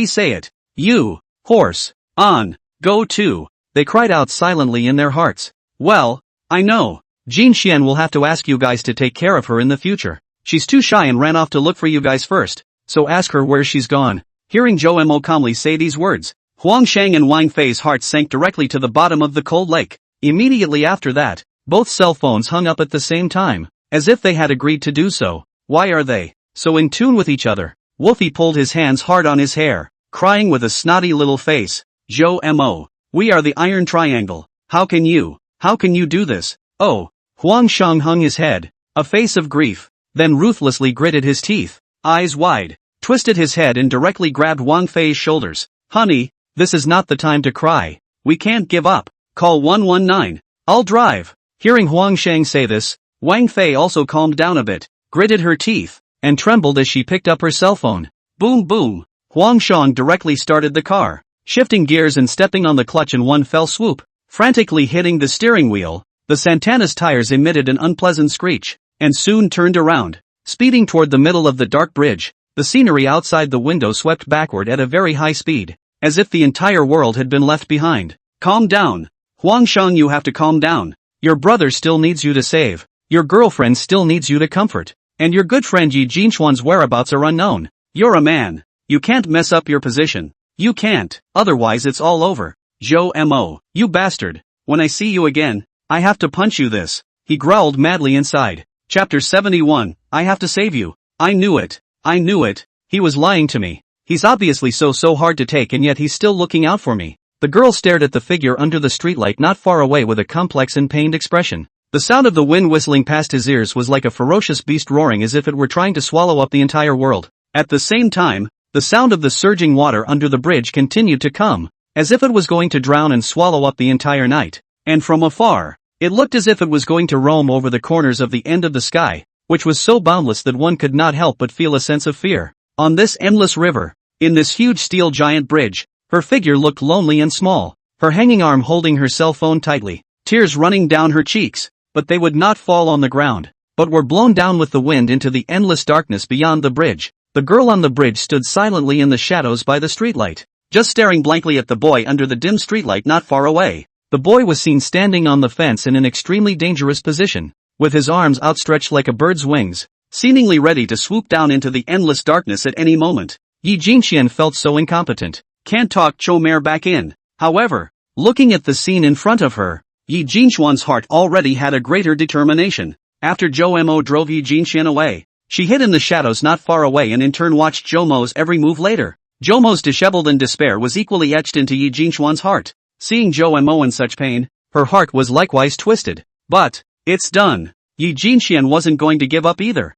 say it. You, horse, on, go to. They cried out silently in their hearts. Well, I know. Jin Xian will have to ask you guys to take care of her in the future. She's too shy and ran off to look for you guys first, so ask her where she's gone. Hearing Zhou Mo calmly say these words, Huang Shang and Wang Fei's hearts sank directly to the bottom of the cold lake. Immediately after that, both cell phones hung up at the same time, as if they had agreed to do so. Why are they so in tune with each other? Woofy pulled his hands hard on his hair, crying with a snotty little face. Zhou Mo, we are the Iron Triangle. How can you do this? Oh, Huang Shang hung his head, a face of grief, then ruthlessly gritted his teeth, eyes wide, twisted his head and directly grabbed Wang Fei's shoulders. Honey, this is not the time to cry. We can't give up. Call 119. I'll drive. Hearing Huang Shang say this, Wang Fei also calmed down a bit, gritted her teeth, and trembled as she picked up her cell phone. Boom boom. Huang Shang directly started the car, shifting gears and stepping on the clutch in one fell swoop. Frantically hitting the steering wheel, the Santana's tires emitted an unpleasant screech, and soon turned around, speeding toward the middle of the dark bridge. The scenery outside the window swept backward at a very high speed, as if the entire world had been left behind. Calm down. Huang Shang, you have to calm down. Your brother still needs you to save. Your girlfriend still needs you to comfort. And your good friend Yi Jinchuan's whereabouts are unknown. You're a man. You can't mess up your position. You can't, otherwise it's all over. Zhou Mo, you bastard. When I see you again, I have to punch you this. He growled madly inside. Chapter 71, I have to save you. I knew it. I knew it. He was lying to me. He's obviously so hard to take, and yet he's still looking out for me. The girl stared at the figure under the streetlight not far away with a complex and pained expression. The sound of the wind whistling past his ears was like a ferocious beast roaring as if it were trying to swallow up the entire world. At the same time, the sound of the surging water under the bridge continued to come, as if it was going to drown and swallow up the entire night. And from afar, it looked as if it was going to roam over the corners of the end of the sky, which was so boundless that one could not help but feel a sense of fear. On this endless river, in this huge steel giant bridge, her figure looked lonely and small, her hanging arm holding her cell phone tightly, tears running down her cheeks, but they would not fall on the ground, but were blown down with the wind into the endless darkness beyond the bridge. The girl on the bridge stood silently in the shadows by the streetlight, just staring blankly at the boy under the dim streetlight not far away. The boy was seen standing on the fence in an extremely dangerous position, with his arms outstretched like a bird's wings, seemingly ready to swoop down into the endless darkness at any moment. Yi Jinxian felt so incompetent. Can't talk Chomer back in. However, looking at the scene in front of her, Yi Jinchuan's heart already had a greater determination. After Zhou Mo drove Yi Jinxian away, she hid in the shadows not far away and in turn watched Zhou Mo's every move later. Zhou Mo's disheveled and despair was equally etched into Yi Jinchuan's heart. Seeing Zhou Mo in such pain, her heart was likewise twisted. But, it's done. Yi Jinxian wasn't going to give up either.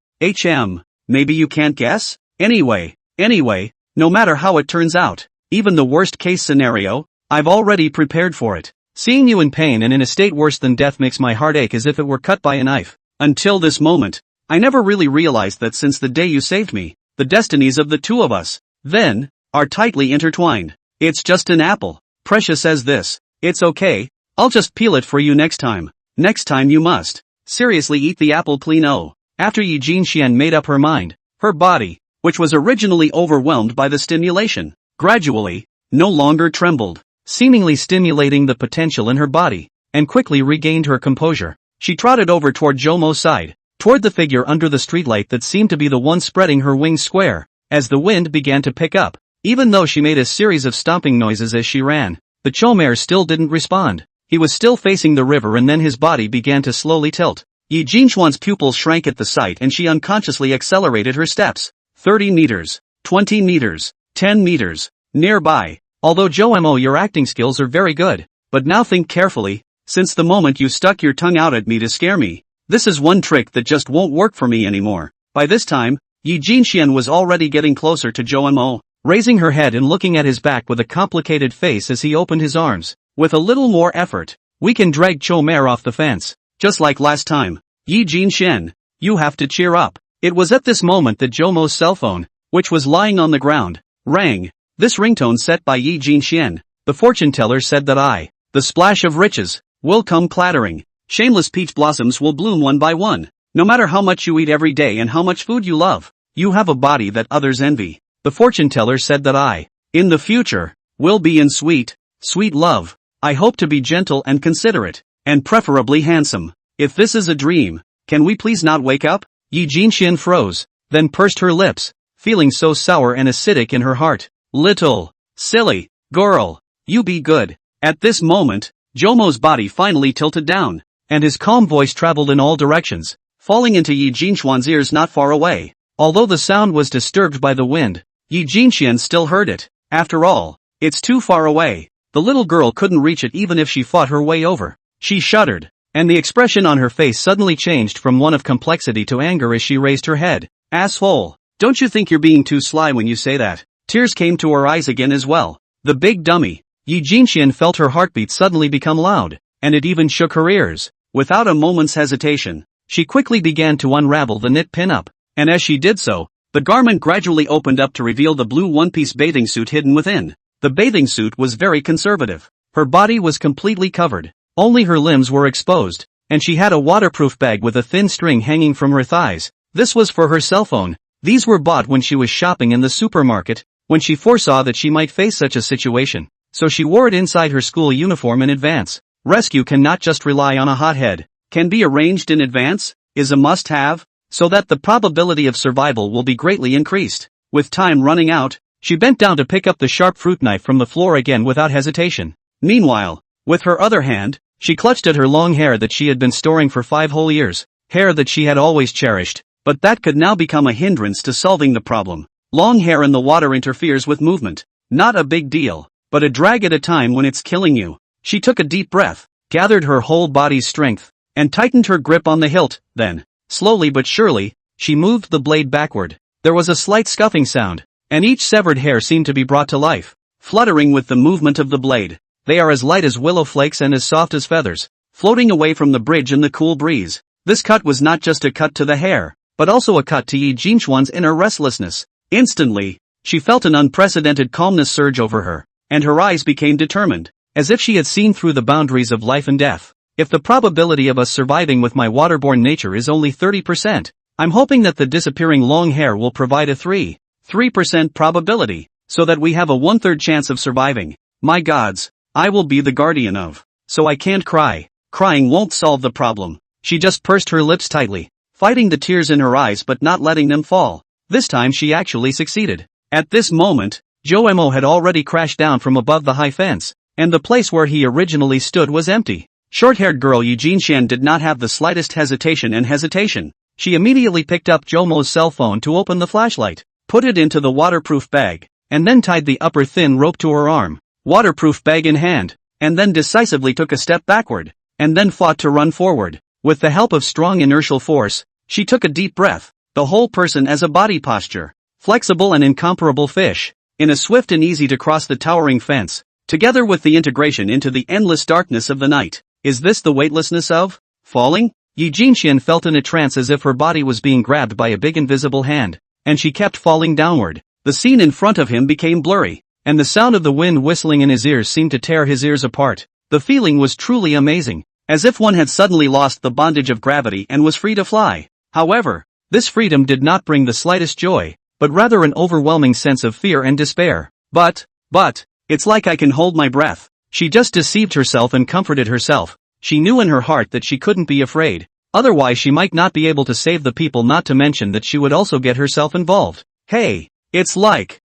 Maybe you can't guess? Anyway, no matter how it turns out, even the worst case scenario, I've already prepared for it. Seeing you in pain and in a state worse than death makes my heart ache as if it were cut by a knife. Until this moment, I never really realized that since the day you saved me, the destinies of the two of us, then, are tightly intertwined. It's just an apple. Precious says this. It's okay, I'll just peel it for you next time. Next time you must. Seriously eat the apple please. No. After Yi Jinxian made up her mind, her body, which was originally overwhelmed by the stimulation, gradually, no longer trembled, seemingly stimulating the potential in her body, and quickly regained her composure. She trotted over toward Zhou Mo's side, toward the figure under the streetlight that seemed to be the one spreading her wings square. As the wind began to pick up, even though she made a series of stomping noises as she ran, the Chomer still didn't respond. He was still facing the river and then his body began to slowly tilt. Yi Jinchuan's pupils shrank at the sight and she unconsciously accelerated her steps. 30 meters, 20 meters, 10 meters, nearby. Although Zhou Mo, your acting skills are very good, but now think carefully, since the moment you stuck your tongue out at me to scare me, this is one trick that just won't work for me anymore. By this time, Yi Jinxian was already getting closer to Zhou Mo, raising her head and looking at his back with a complicated face as he opened his arms. With a little more effort, we can drag Chomer off the fence, just like last time. Yi Jinxian, you have to cheer up. It was at this moment that Zhou Mo's cell phone, which was lying on the ground, rang. This ringtone set by Yi Jinxian, the fortune teller, said that the splash of riches, will come clattering. Shameless peach blossoms will bloom one by one. No matter how much you eat every day and how much food you love, you have a body that others envy. The fortune teller said that in the future, will be in sweet love. I hope to be gentle and considerate, and preferably handsome. If this is a dream, can we please not wake up? Yi Jinxian froze, then pursed her lips, feeling so sour and acidic in her heart. Little, silly, girl, you be good. At this moment, Zhou Mo's body finally tilted down, and his calm voice traveled in all directions, falling into Yi Jinchuan's ears not far away. Although the sound was disturbed by the wind, Yi Jinxian still heard it. After all, it's too far away. The little girl couldn't reach it even if she fought her way over. She shuddered, and the expression on her face suddenly changed from one of complexity to anger as she raised her head. Asshole, don't you think you're being too sly when you say that? Tears came to her eyes again as well. The big dummy. Yi Jinxian felt her heartbeat suddenly become loud, and it even shook her ears. Without a moment's hesitation, She quickly began to unravel the knit pin-up, and as she did so, the garment gradually opened up to reveal the blue one-piece bathing suit hidden within. The bathing suit was very conservative. Her body was completely covered. Only her limbs were exposed, and she had a waterproof bag with a thin string hanging from her thighs. This was for her cell phone. These were bought when she was shopping in the supermarket, when she foresaw that she might face such a situation. So she wore it inside her school uniform in advance. Rescue cannot just rely on a hothead. Can be arranged in advance, is a must-have, so that the probability of survival will be greatly increased. With time running out, she bent down to pick up the sharp fruit knife from the floor again without hesitation. Meanwhile, with her other hand, she clutched at her long hair that she had been storing for 5 whole years, hair that she had always cherished, but that could now become a hindrance to solving the problem. Long hair in the water interferes with movement. Not a big deal, but a drag at a time when it's killing you. She took a deep breath, gathered her whole body's strength, and tightened her grip on the hilt. Then, slowly but surely, she moved the blade backward. There was a slight scuffing sound, and each severed hair seemed to be brought to life, fluttering with the movement of the blade. They are as light as willow flakes and as soft as feathers, floating away from the bridge in the cool breeze. This cut was not just a cut to the hair, but also a cut to Yi Jinchuan's inner restlessness. Instantly, she felt an unprecedented calmness surge over her, and her eyes became determined, as if she had seen through the boundaries of life and death. If the probability of us surviving with my waterborne nature is only 30%, I'm hoping that the disappearing long hair will provide a 3% probability, so that we have a 1/3 chance of surviving. My gods, I will be the guardian of. So I can't cry. Crying won't solve the problem. She just pursed her lips tightly, fighting the tears in her eyes but not letting them fall. This time she actually succeeded. At this moment, Joe Mo had already crashed down from above the high fence, and the place where he originally stood was empty. Short-haired girl Yi Jinshan did not have the slightest hesitation. She immediately picked up Jomo's cell phone to open the flashlight, put it into the waterproof bag, and then tied the upper thin rope to her arm, waterproof bag in hand, and then decisively took a step backward, and then fought to run forward. With the help of strong inertial force, she took a deep breath, the whole person as a body posture, flexible and incomparable fish, in a swift and easy to cross the towering fence, together with the integration into the endless darkness of the night. Is this the weightlessness of falling? Yi Jinxian felt in a trance as if her body was being grabbed by a big invisible hand, and she kept falling downward. The scene in front of him became blurry, and the sound of the wind whistling in his ears seemed to tear his ears apart. The feeling was truly amazing, as if one had suddenly lost the bondage of gravity and was free to fly. However, this freedom did not bring the slightest joy, but rather an overwhelming sense of fear and despair. But, it's like I can hold my breath. She just deceived herself and comforted herself. She knew in her heart that she couldn't be afraid. Otherwise she might not be able to save the people, not to mention that she would also get herself involved. Hey, it's like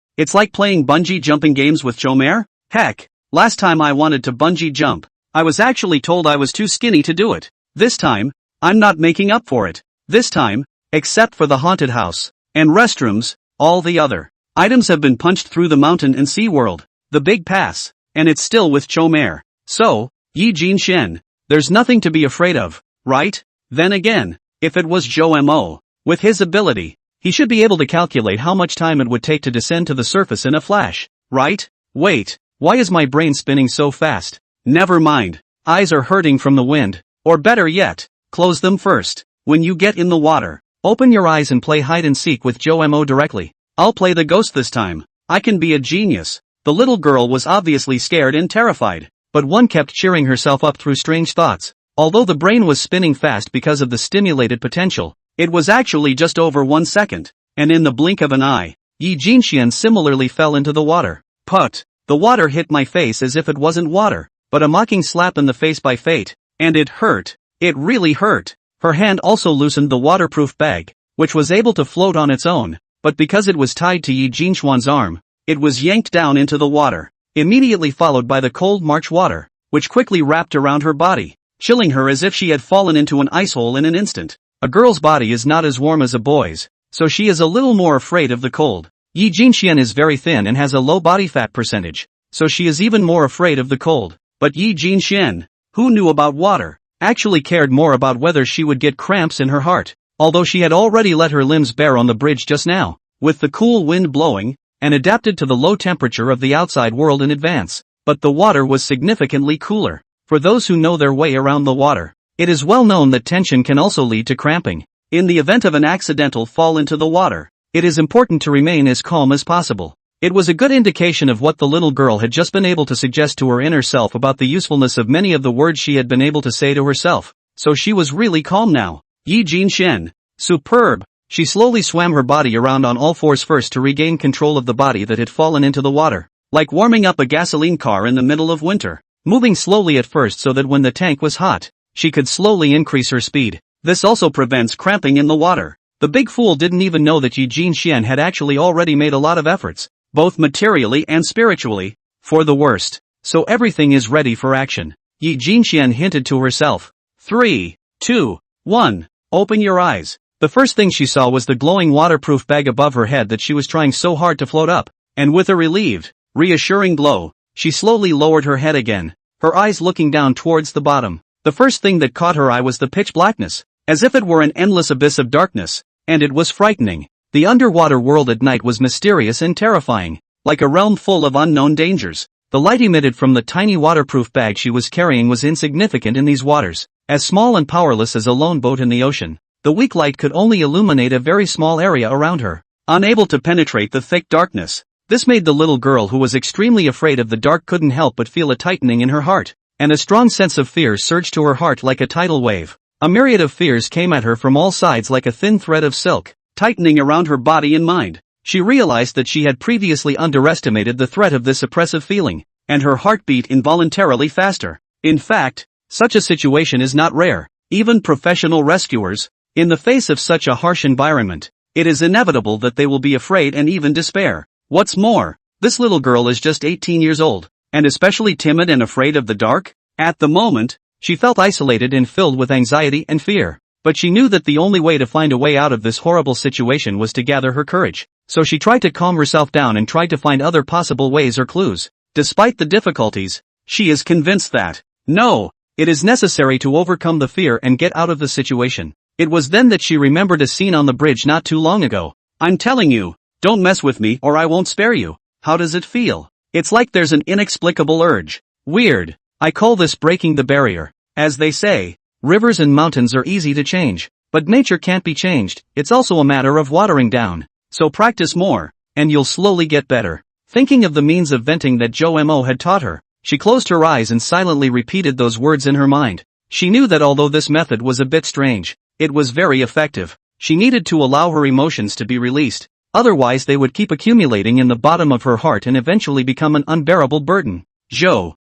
playing bungee jumping games with Chomer? Heck, last time I wanted to bungee jump, I was actually told I was too skinny to do it. This time, I'm not making up for it. This time, except for the haunted house and restrooms, all the other items have been punched through the mountain and sea world, the big pass, and it's still with Chomer. So, Yi Jinshen, there's nothing to be afraid of, right? Then again, if it was Zhou Mo, with his ability, he should be able to calculate how much time it would take to descend to the surface in a flash, right? Wait, why is my brain spinning so fast? Never mind, eyes are hurting from the wind, or better yet, close them first. When you get in the water, open your eyes and play hide and seek with Zhou Mo directly. I'll play the ghost this time. I can be a genius. The little girl was obviously scared and terrified, but one kept cheering herself up through strange thoughts. Although the brain was spinning fast because of the stimulated potential, it was actually just over 1 second, and in the blink of an eye, Yi Jinxian similarly fell into the water. Put! The water hit my face as if it wasn't water, but a mocking slap in the face by fate, and it hurt. It really hurt. Her hand also loosened the waterproof bag, which was able to float on its own, but because it was tied to Yi Jinchuan's arm, it was yanked down into the water, immediately followed by the cold March water, which quickly wrapped around her body, chilling her as if she had fallen into an ice hole in an instant. A girl's body is not as warm as a boy's, so she is a little more afraid of the cold. Yi Jinxian is very thin and has a low body fat percentage, so she is even more afraid of the cold. But Yi Jinxian, who knew about water, actually cared more about whether she would get cramps in her heart, although she had already let her limbs bare on the bridge just now, with the cool wind blowing, and adapted to the low temperature of the outside world in advance. But the water was significantly cooler. For those who know their way around the water, It is well known that tension can also lead to cramping. In the event of an accidental fall into the water, it is important to remain as calm as possible. It was a good indication of what the little girl had just been able to suggest to her inner self about the usefulness of many of the words she had been able to say to herself. So she was really calm now. Yi Jinshen. Superb. She slowly swam her body around on all fours first to regain control of the body that had fallen into the water. Like warming up a gasoline car in the middle of winter. Moving slowly at first so that when the tank was hot, she could slowly increase her speed. This also prevents cramping in the water. The big fool didn't even know that Yi Jinshen had actually already made a lot of efforts, both materially and spiritually, for the worst. So everything is ready for action. Yi Jinshen hinted to herself. 3, 2, 1. Open your eyes. The first thing she saw was the glowing waterproof bag above her head that she was trying so hard to float up. And with a relieved, reassuring glow, she slowly lowered her head again, her eyes looking down towards the bottom. The first thing that caught her eye was the pitch blackness, as if it were an endless abyss of darkness, and it was frightening. The underwater world at night was mysterious and terrifying, like a realm full of unknown dangers. The light emitted from the tiny waterproof bag she was carrying was insignificant in these waters, as small and powerless as a lone boat in the ocean. The weak light could only illuminate a very small area around her, unable to penetrate the thick darkness. This made the little girl who was extremely afraid of the dark couldn't help but feel a tightening in her heart, and a strong sense of fear surged to her heart like a tidal wave. A myriad of fears came at her from all sides like a thin thread of silk, tightening around her body and mind. She realized that she had previously underestimated the threat of this oppressive feeling, and her heart beat involuntarily faster. In fact, such a situation is not rare. Even professional rescuers, in the face of such a harsh environment, it is inevitable that they will be afraid and even despair. What's more, this little girl is just 18 years old, and especially timid and afraid of the dark. At the moment, she felt isolated and filled with anxiety and fear. But she knew that the only way to find a way out of this horrible situation was to gather her courage. So she tried to calm herself down and tried to find other possible ways or clues. Despite the difficulties, she is convinced that, no, it is necessary to overcome the fear and get out of the situation. It was then that she remembered a scene on the bridge not too long ago. I'm telling you, don't mess with me or I won't spare you. How does it feel? It's like there's an inexplicable urge. Weird. I call this breaking the barrier. As they say, rivers and mountains are easy to change, but nature can't be changed. It's also a matter of watering down. So practice more, and you'll slowly get better. Thinking of the means of venting that Zhou Mo had taught her, she closed her eyes and silently repeated those words in her mind. She knew that although this method was a bit strange, it was very effective. She needed to allow her emotions to be released, otherwise they would keep accumulating in the bottom of her heart and eventually become an unbearable burden. Zhou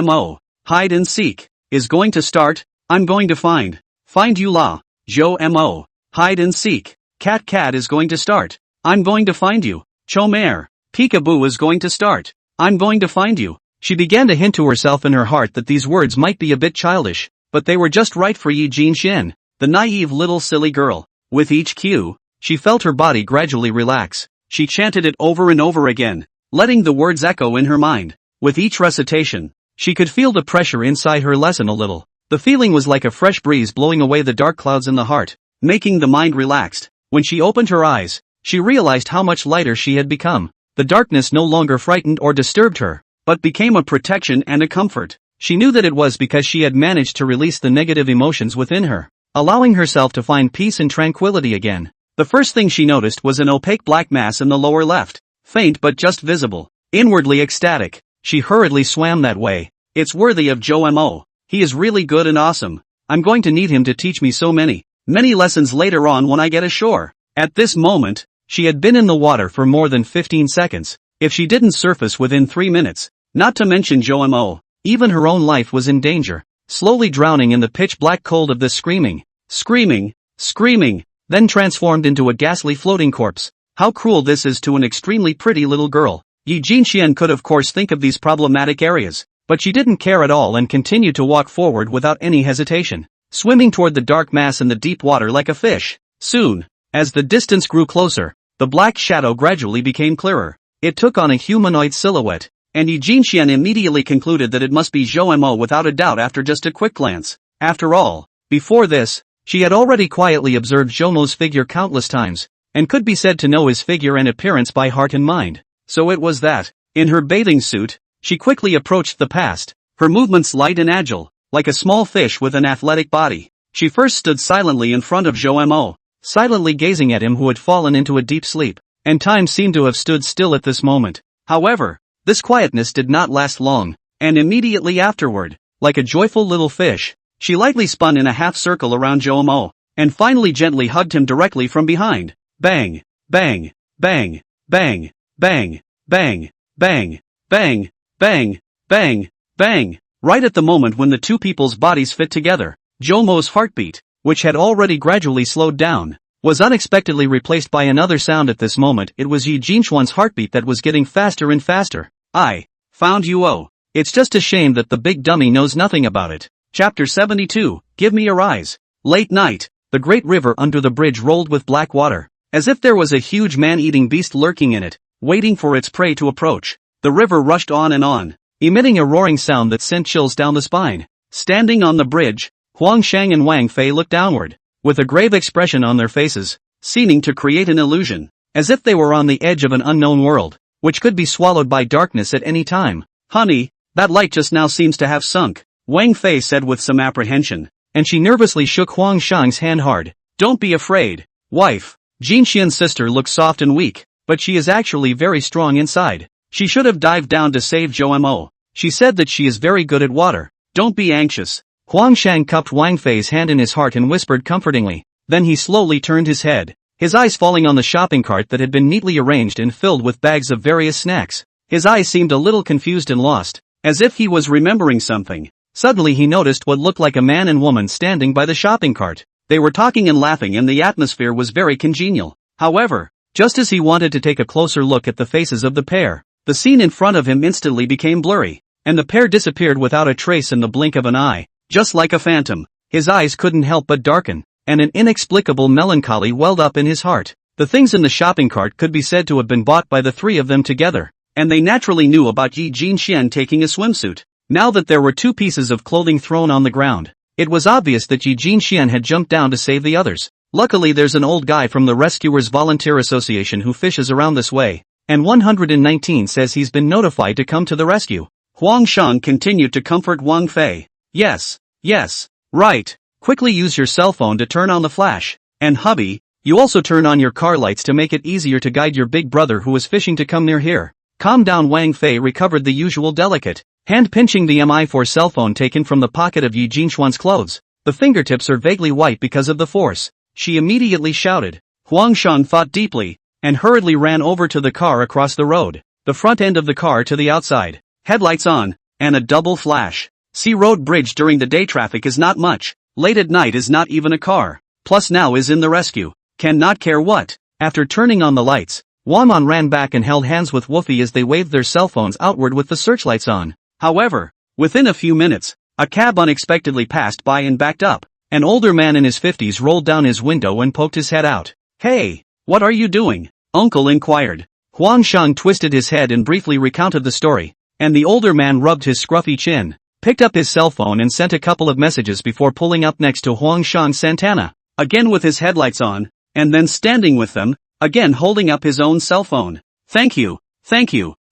Mo, hide and seek, is going to start. I'm going to find you la. Zhou Mo, hide and seek. Cat is going to start. I'm going to find you. Chomer, peekaboo is going to start. I'm going to find you. She began to hint to herself in her heart that these words might be a bit childish, but they were just right for Yi Jinshen, the naive little silly girl. With each cue, she felt her body gradually relax. She chanted it over and over again, letting the words echo in her mind. With each recitation, she could feel the pressure inside her lessen a little. The feeling was like a fresh breeze blowing away the dark clouds in the heart, making the mind relaxed. When she opened her eyes, she realized how much lighter she had become. The darkness no longer frightened or disturbed her, but became a protection and a comfort. She knew that it was because she had managed to release the negative emotions within her, allowing herself to find peace and tranquility again. The first thing she noticed was an opaque black mass in the lower left, faint but just visible. Inwardly ecstatic, she hurriedly swam that way. It's worthy of Zhou Mo. He is really good and awesome. I'm going to need him to teach me so many lessons later on when I get ashore. At this moment, she had been in the water for more than 15 seconds. If she didn't surface within 3 minutes, not to mention Zhou Mo, even her own life was in danger, slowly drowning in the pitch-black cold of this screaming, then transformed into a ghastly floating corpse. How cruel this is to an extremely pretty little girl. Yi Jinshen could of course think of these problematic areas, but she didn't care at all and continued to walk forward without any hesitation, swimming toward the dark mass in the deep water like a fish. Soon, as the distance grew closer, the black shadow gradually became clearer. It took on a humanoid silhouette, and Yi Jinshen immediately concluded that it must be Zhou Mo without a doubt after just a quick glance. After all, before this, she had already quietly observed Zhou Mo's figure countless times, and could be said to know his figure and appearance by heart and mind. So it was that, in her bathing suit, she quickly approached the past, her movements light and agile, like a small fish with an athletic body. She first stood silently in front of Jomo, silently gazing at him who had fallen into a deep sleep, and time seemed to have stood still at this moment. However, this quietness did not last long, and immediately afterward, like a joyful little fish, she lightly spun in a half circle around Jomo, and finally gently hugged him directly from behind. Bang, bang, bang, bang, bang, bang, bang, bang, bang, bang, bang. Right at the moment when the two people's bodies fit together, Jomo's heartbeat, which had already gradually slowed down, was unexpectedly replaced by another sound. At this moment it was Yi Jinchuan's heartbeat that was getting faster and faster. I found you. Oh, it's just a shame that the big dummy knows nothing about it. Chapter 72, Give Me Your Eyes. Late night, the great river under the bridge rolled with black water, as if there was a huge man-eating beast lurking in it, waiting for its prey to approach. The river rushed on, emitting a roaring sound that sent chills down the spine. Standing on the bridge, Huang Shang and Wang Fei looked downward, with a grave expression on their faces, seeming to create an illusion, as if they were on the edge of an unknown world, which could be swallowed by darkness at any time. Honey, that light just now seems to have sunk, Wang Fei said with some apprehension, and she nervously shook Huang Shang's hand hard. Don't be afraid, wife. Jin Xian's sister looks soft and weak, but she is actually very strong inside. She should have dived down to save Jomo. She said that she is very good at water. Don't be anxious. Huang Shang cupped Wang Fei's hand in his heart and whispered comfortingly. Then he slowly turned his head, his eyes falling on the shopping cart that had been neatly arranged and filled with bags of various snacks. His eyes seemed a little confused and lost, as if he was remembering something. Suddenly he noticed what looked like a man and woman standing by the shopping cart. They were talking and laughing and the atmosphere was very congenial. However, just as he wanted to take a closer look at the faces of the pair, the scene in front of him instantly became blurry, and the pair disappeared without a trace in the blink of an eye. Just like a phantom, his eyes couldn't help but darken, and an inexplicable melancholy welled up in his heart. The things in the shopping cart could be said to have been bought by the three of them together, and they naturally knew about Yi Jinxian taking a swimsuit. Now that there were two pieces of clothing thrown on the ground, it was obvious that Yi Jinxian had jumped down to save the others. Luckily there's an old guy from the Rescuers Volunteer Association who fishes around this way, and 119 says he's been notified to come to the rescue. Huang Shang continued to comfort Wang Fei. Yes, right. Quickly use your cell phone to turn on the flash. And hubby, you also turn on your car lights to make it easier to guide your big brother who is fishing to come near here. Calm down. Wang Fei recovered the usual delicate, hand-pinching the Mi-4 cell phone taken from the pocket of Yi Jinchuan's clothes. The fingertips are vaguely white because of the force. She immediately shouted. Huang Shang thought deeply, and hurriedly ran over to the car across the road, the front end of the car to the outside, headlights on, and a double flash. See, road bridge during the day traffic is not much, late at night is not even a car, plus now is in the rescue, can not care what. After turning on the lights, Wanman ran back and held hands with Woofy as they waved their cell phones outward with the searchlights on. However, within a few minutes, a cab unexpectedly passed by and backed up. An older man in his 50s rolled down his window and poked his head out. Hey, what are you doing? Uncle inquired. Huang Shang twisted his head and briefly recounted the story, and the older man rubbed his scruffy chin, picked up his cell phone and sent a couple of messages before pulling up next to Huang Shang's Santana, again with his headlights on, and then standing with them, again holding up his own cell phone. Thank you.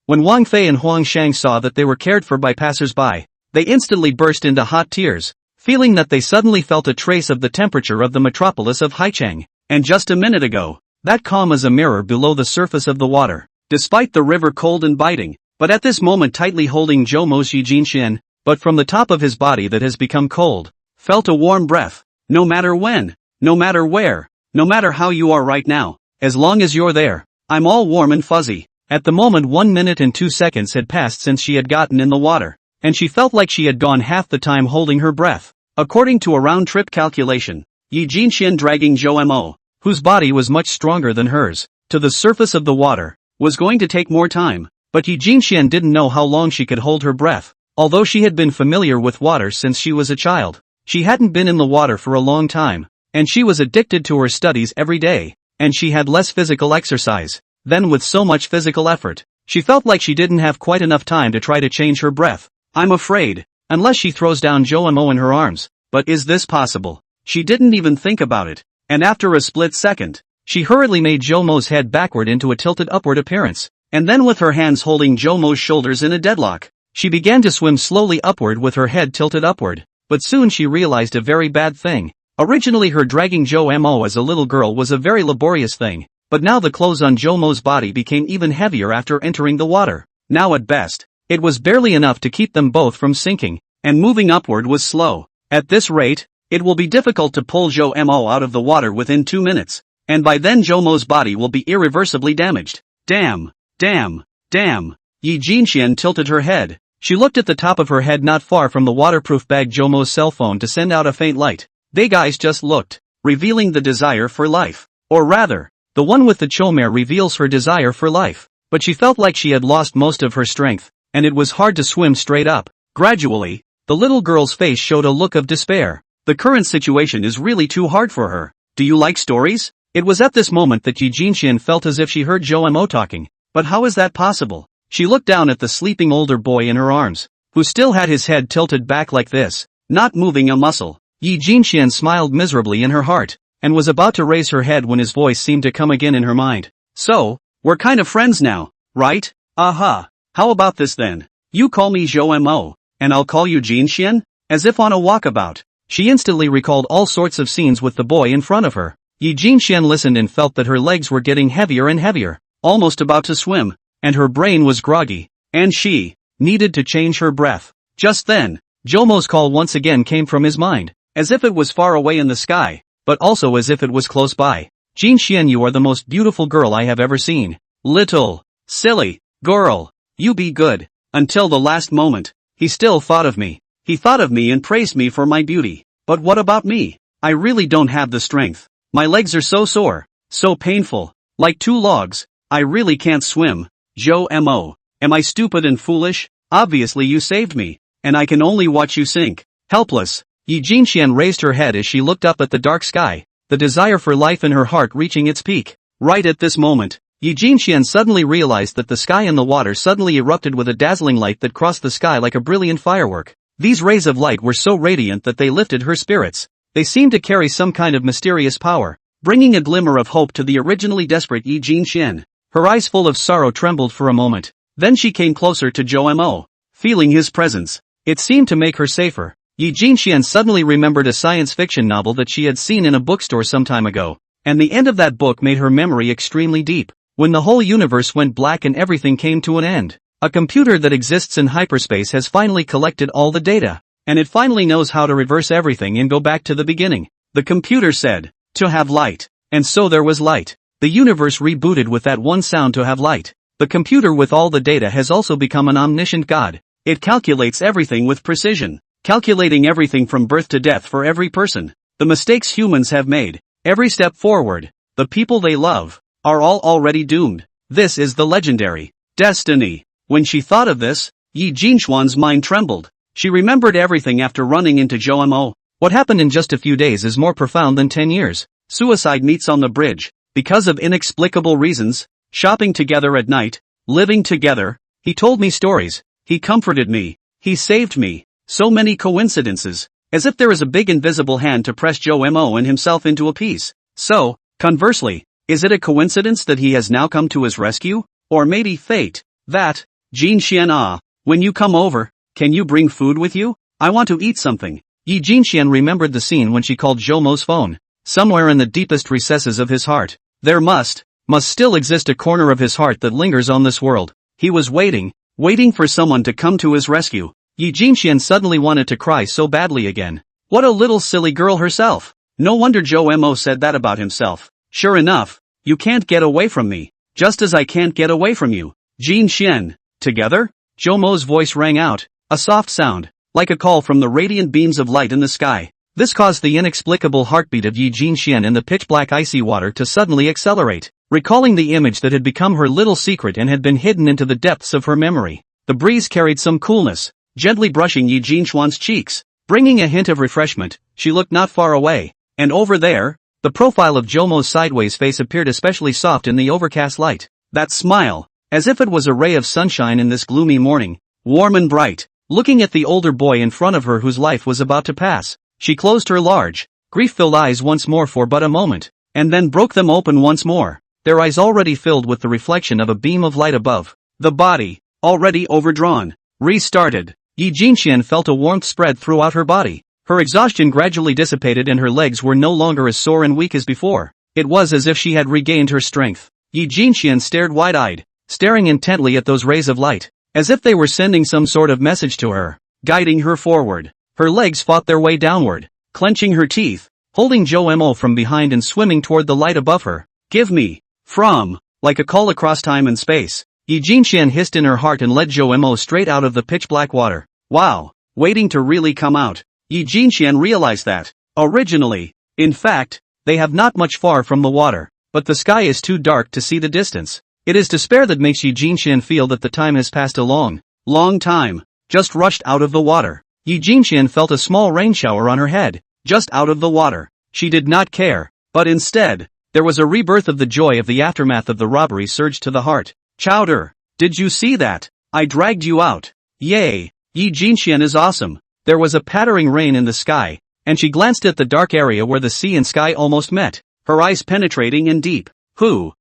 When Wang Fei and Huang Shang saw that they were cared for by passers-by, they instantly burst into hot tears, feeling that they suddenly felt a trace of the temperature of the metropolis of Haicheng. And just a minute ago, that calm as a mirror below the surface of the water, despite the river cold and biting, but at this moment tightly holding Jomo's Yi Jinxian, but from the top of his body that has become cold, felt a warm breath. No matter when, no matter where, no matter how you are right now, as long as you're there, I'm all warm and fuzzy. At the moment 1 minute and 2 seconds had passed since she had gotten in the water, and she felt like she had gone half the time holding her breath. According to a round-trip calculation, Yi Jinxian dragging Jomo, whose body was much stronger than hers, to the surface of the water, was going to take more time, but Yi Jinxian didn't know how long she could hold her breath. Although she had been familiar with water since she was a child, she hadn't been in the water for a long time, and she was addicted to her studies every day, and she had less physical exercise. Then with so much physical effort, she felt like she didn't have quite enough time to try to change her breath. I'm afraid, unless she throws down Jomo in her arms. But is this possible? She didn't even think about it, and after a split second, she hurriedly made Jomo's head backward into a tilted upward appearance, and then with her hands holding Jomo's shoulders in a deadlock, she began to swim slowly upward with her head tilted upward. but soon she realized a very bad thing. Originally her dragging Jo-mo as a little girl was a very laborious thing, but now the clothes on Jo-mo's body became even heavier after entering the water. Now at best, it was barely enough to keep them both from sinking, and moving upward was slow. At this rate, it will be difficult to pull Jo-mo out of the water within 2 minutes, and by then Jo-mo's body will be irreversibly damaged. Damn, damn, damn. Yi Jinxian tilted her head. She looked at the top of her head not far from the waterproof bag Jo-mo's cell phone to send out a faint light. They guys just looked, revealing the desire for life. Or rather, the one with the chomere reveals her desire for life. But she felt like she had lost most of her strength, and it was hard to swim straight up. Gradually, the little girl's face showed a look of despair. The current situation is really too hard for her. Do you like stories? It was at this moment that Yi Jinxian felt as if she heard Jo-mo talking. But how is that possible? She looked down at the sleeping older boy in her arms, who still had his head tilted back like this, not moving a muscle. Yi Jinxian smiled miserably in her heart, and was about to raise her head when his voice seemed to come again in her mind. So, we're kind of friends now, right? Aha. How about this then? You call me Jo-mo, and I'll call you Jinxian? As if on a walkabout. She instantly recalled all sorts of scenes with the boy in front of her. Yi Jinxian listened and felt that her legs were getting heavier and heavier, almost about to swim, and her brain was groggy, and she needed to change her breath. Just then, Jo-mo's call once again came from his mind, as if it was far away in the sky, but also as if it was close by. Jinxian, you are the most beautiful girl I have ever seen. Little, silly, girl, you be good. Until the last moment, he still thought of me. He thought of me and praised me for my beauty. But what about me? I really don't have the strength. My legs are so sore, so painful, like 2 logs. I really can't swim. Jo-mo, am I stupid and foolish? Obviously you saved me, and I can only watch you sink. Helpless. Yi Jinxian raised her head as she looked up at the dark sky, the desire for life in her heart reaching its peak. Right at this moment, Yi Jinxian suddenly realized that the sky and the water suddenly erupted with a dazzling light that crossed the sky like a brilliant firework. These rays of light were so radiant that they lifted her spirits. They seemed to carry some kind of mysterious power, bringing a glimmer of hope to the originally desperate Yi Jinxian. Her eyes full of sorrow trembled for a moment. Then she came closer to Jo-mo, feeling his presence. It seemed to make her safer. Yi Jinxian suddenly remembered a science fiction novel that she had seen in a bookstore some time ago, and the end of that book made her memory extremely deep. When the whole universe went black and everything came to an end, a computer that exists in hyperspace has finally collected all the data, and it finally knows how to reverse everything and go back to the beginning. The computer said, to have light. And so there was light. The universe rebooted with that one sound, to have light. The computer with all the data has also become an omniscient god. It calculates everything with precision, calculating everything from birth to death for every person. The mistakes humans have made, every step forward, the people they love, are all already doomed. This is the legendary destiny. When she thought of this, Yi Jinxian's mind trembled. She remembered everything after running into Jo-mo. What happened in just a few days is more profound than 10 years. Suicide meets on the bridge, because of inexplicable reasons, shopping together at night, living together. He told me stories, he comforted me, he saved me. So many coincidences, as if there is a big invisible hand to press Jo-mo and himself into a piece. So, conversely, is it a coincidence that he has now come to his rescue? Or maybe fate? That, Jinxian, when you come over, can you bring food with you? I want to eat something. Yi Jinxian remembered the scene when she called Jo-mo's phone. Somewhere in the deepest recesses of his heart, there must still exist a corner of his heart that lingers on this world. He was waiting for someone to come to his rescue. Yi Jinxian suddenly wanted to cry so badly again. What a little silly girl herself. No wonder Jo-mo said that about himself. Sure enough, you can't get away from me, just as I can't get away from you. Jinxian. Together? Jo-mo's voice rang out, a soft sound, like a call from the radiant beams of light in the sky. This caused the inexplicable heartbeat of Yi Jinxian in the pitch-black icy water to suddenly accelerate, recalling the image that had become her little secret and had been hidden into the depths of her memory. The breeze carried some coolness, gently brushing Yi Jinxian's cheeks, bringing a hint of refreshment. She looked not far away, and over there, the profile of Jo-mo's sideways face appeared especially soft in the overcast light. That smile, as if it was a ray of sunshine in this gloomy morning, warm and bright. Looking at the older boy in front of her whose life was about to pass, she closed her large, grief-filled eyes once more for but a moment, and then broke them open once more, their eyes already filled with the reflection of a beam of light above. The body, already overdrawn, restarted. Yi Jinxian felt a warmth spread throughout her body. Her exhaustion gradually dissipated and her legs were no longer as sore and weak as before. It was as if she had regained her strength. Yi Jinxian stared wide-eyed, staring intently at those rays of light, as if they were sending some sort of message to her, guiding her forward. Her legs fought their way downward, clenching her teeth, holding Zhou Mo from behind and swimming toward the light above her. Give me, from, like a call across time and space. Yi Jinxian hissed in her heart and led Zhou Mo straight out of the pitch-black water. Wow, waiting to really come out. Yi Jinxian realized that, originally, in fact, they have not much far from the water, but the sky is too dark to see the distance. It is despair that makes Yi Jinxian feel that the time has passed a long time, just rushed out of the water. Yi Jinxian felt a small rain shower on her head, just out of the water. She did not care, but instead, there was a rebirth of the joy of the aftermath of the robbery surged to the heart. Chowder, did you see that? I dragged you out. Yay, Yi Jinxian is awesome. There was a pattering rain in the sky, and she glanced at the dark area where the sea and sky almost met, her eyes penetrating and deep. Who?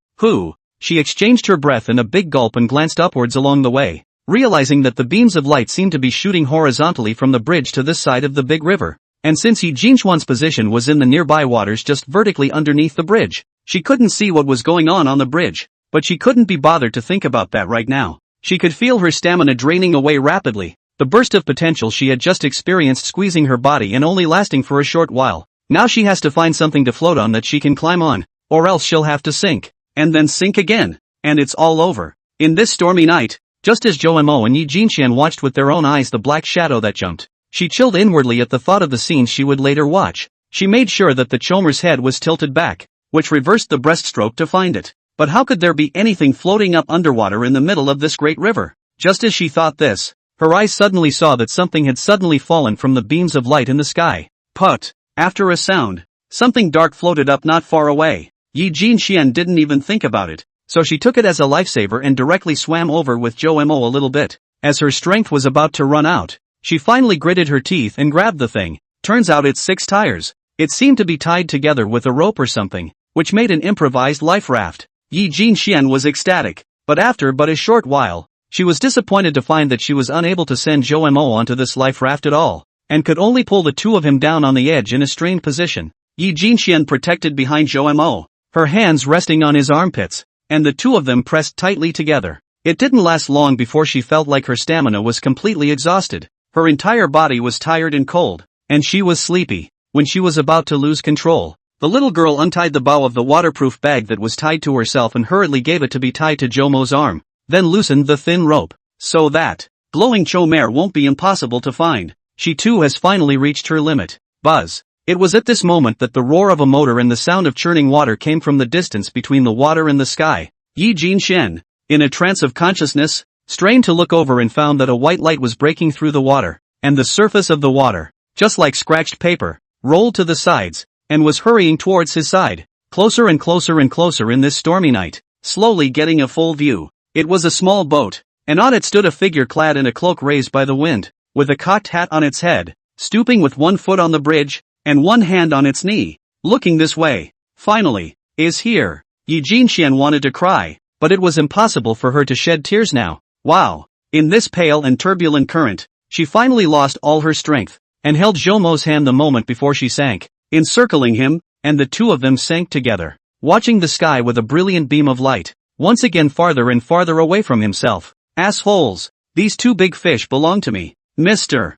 She exchanged her breath in a big gulp and glanced upwards along the way, realizing that the beams of light seemed to be shooting horizontally from the bridge to this side of the big river. And since Yi Jinxian's position was in the nearby waters just vertically underneath the bridge, she couldn't see what was going on the bridge, but she couldn't be bothered to think about that right now. She could feel her stamina draining away rapidly, the burst of potential she had just experienced squeezing her body and only lasting for a short while. Now she has to find something to float on that she can climb on, or else she'll have to sink, and then sink again, and it's all over. In this stormy night, just as Zhou Mo and Yi Jinxian watched with their own eyes the black shadow that jumped, she chilled inwardly at the thought of the scenes she would later watch. She made sure that the chomer's head was tilted back, which reversed the breaststroke to find it. But how could there be anything floating up underwater in the middle of this great river? Just as she thought this, her eyes suddenly saw that something had suddenly fallen from the beams of light in the sky. Put! After a sound, something dark floated up not far away. Yi Jinxian didn't even think about it, so she took it as a lifesaver and directly swam over with Zhou Mo a little bit. As her strength was about to run out, she finally gritted her teeth and grabbed the thing. Turns out it's 6 tires. It seemed to be tied together with a rope or something, which made an improvised life raft. Yi Jinxian was ecstatic, but after but a short while, she was disappointed to find that she was unable to send Zhou Mo onto this life raft at all, and could only pull the two of him down on the edge in a strained position. Yi Jinxian protected behind Zhou Mo, her hands resting on his armpits, and the two of them pressed tightly together. It didn't last long before she felt like her stamina was completely exhausted. Her entire body was tired and cold, and she was sleepy. When she was about to lose control, the little girl untied the bow of the waterproof bag that was tied to herself and hurriedly gave it to be tied to Zhou Mo's arm, then loosened the thin rope, so that glowing chomer won't be impossible to find. She too has finally reached her limit. Buzz. It was at this moment that the roar of a motor and the sound of churning water came from the distance between the water and the sky. Yi Jinxian, in a trance of consciousness, strained to look over and found that a white light was breaking through the water, and the surface of the water, just like scratched paper, rolled to the sides, and was hurrying towards his side, closer and closer and closer in this stormy night, slowly getting a full view. It was a small boat, and on it stood a figure clad in a cloak raised by the wind, with a cocked hat on its head, stooping with one foot on the bridge, and one hand on its knee, looking this way. Finally, is here. Yi Jinxian wanted to cry, but it was impossible for her to shed tears now. Wow! In this pale and turbulent current, she finally lost all her strength, and held Zhou Mo's hand the moment before she sank, encircling him, and the two of them sank together, watching the sky with a brilliant beam of light, once again farther and farther away from himself. Assholes! These two big fish belong to me. Mr.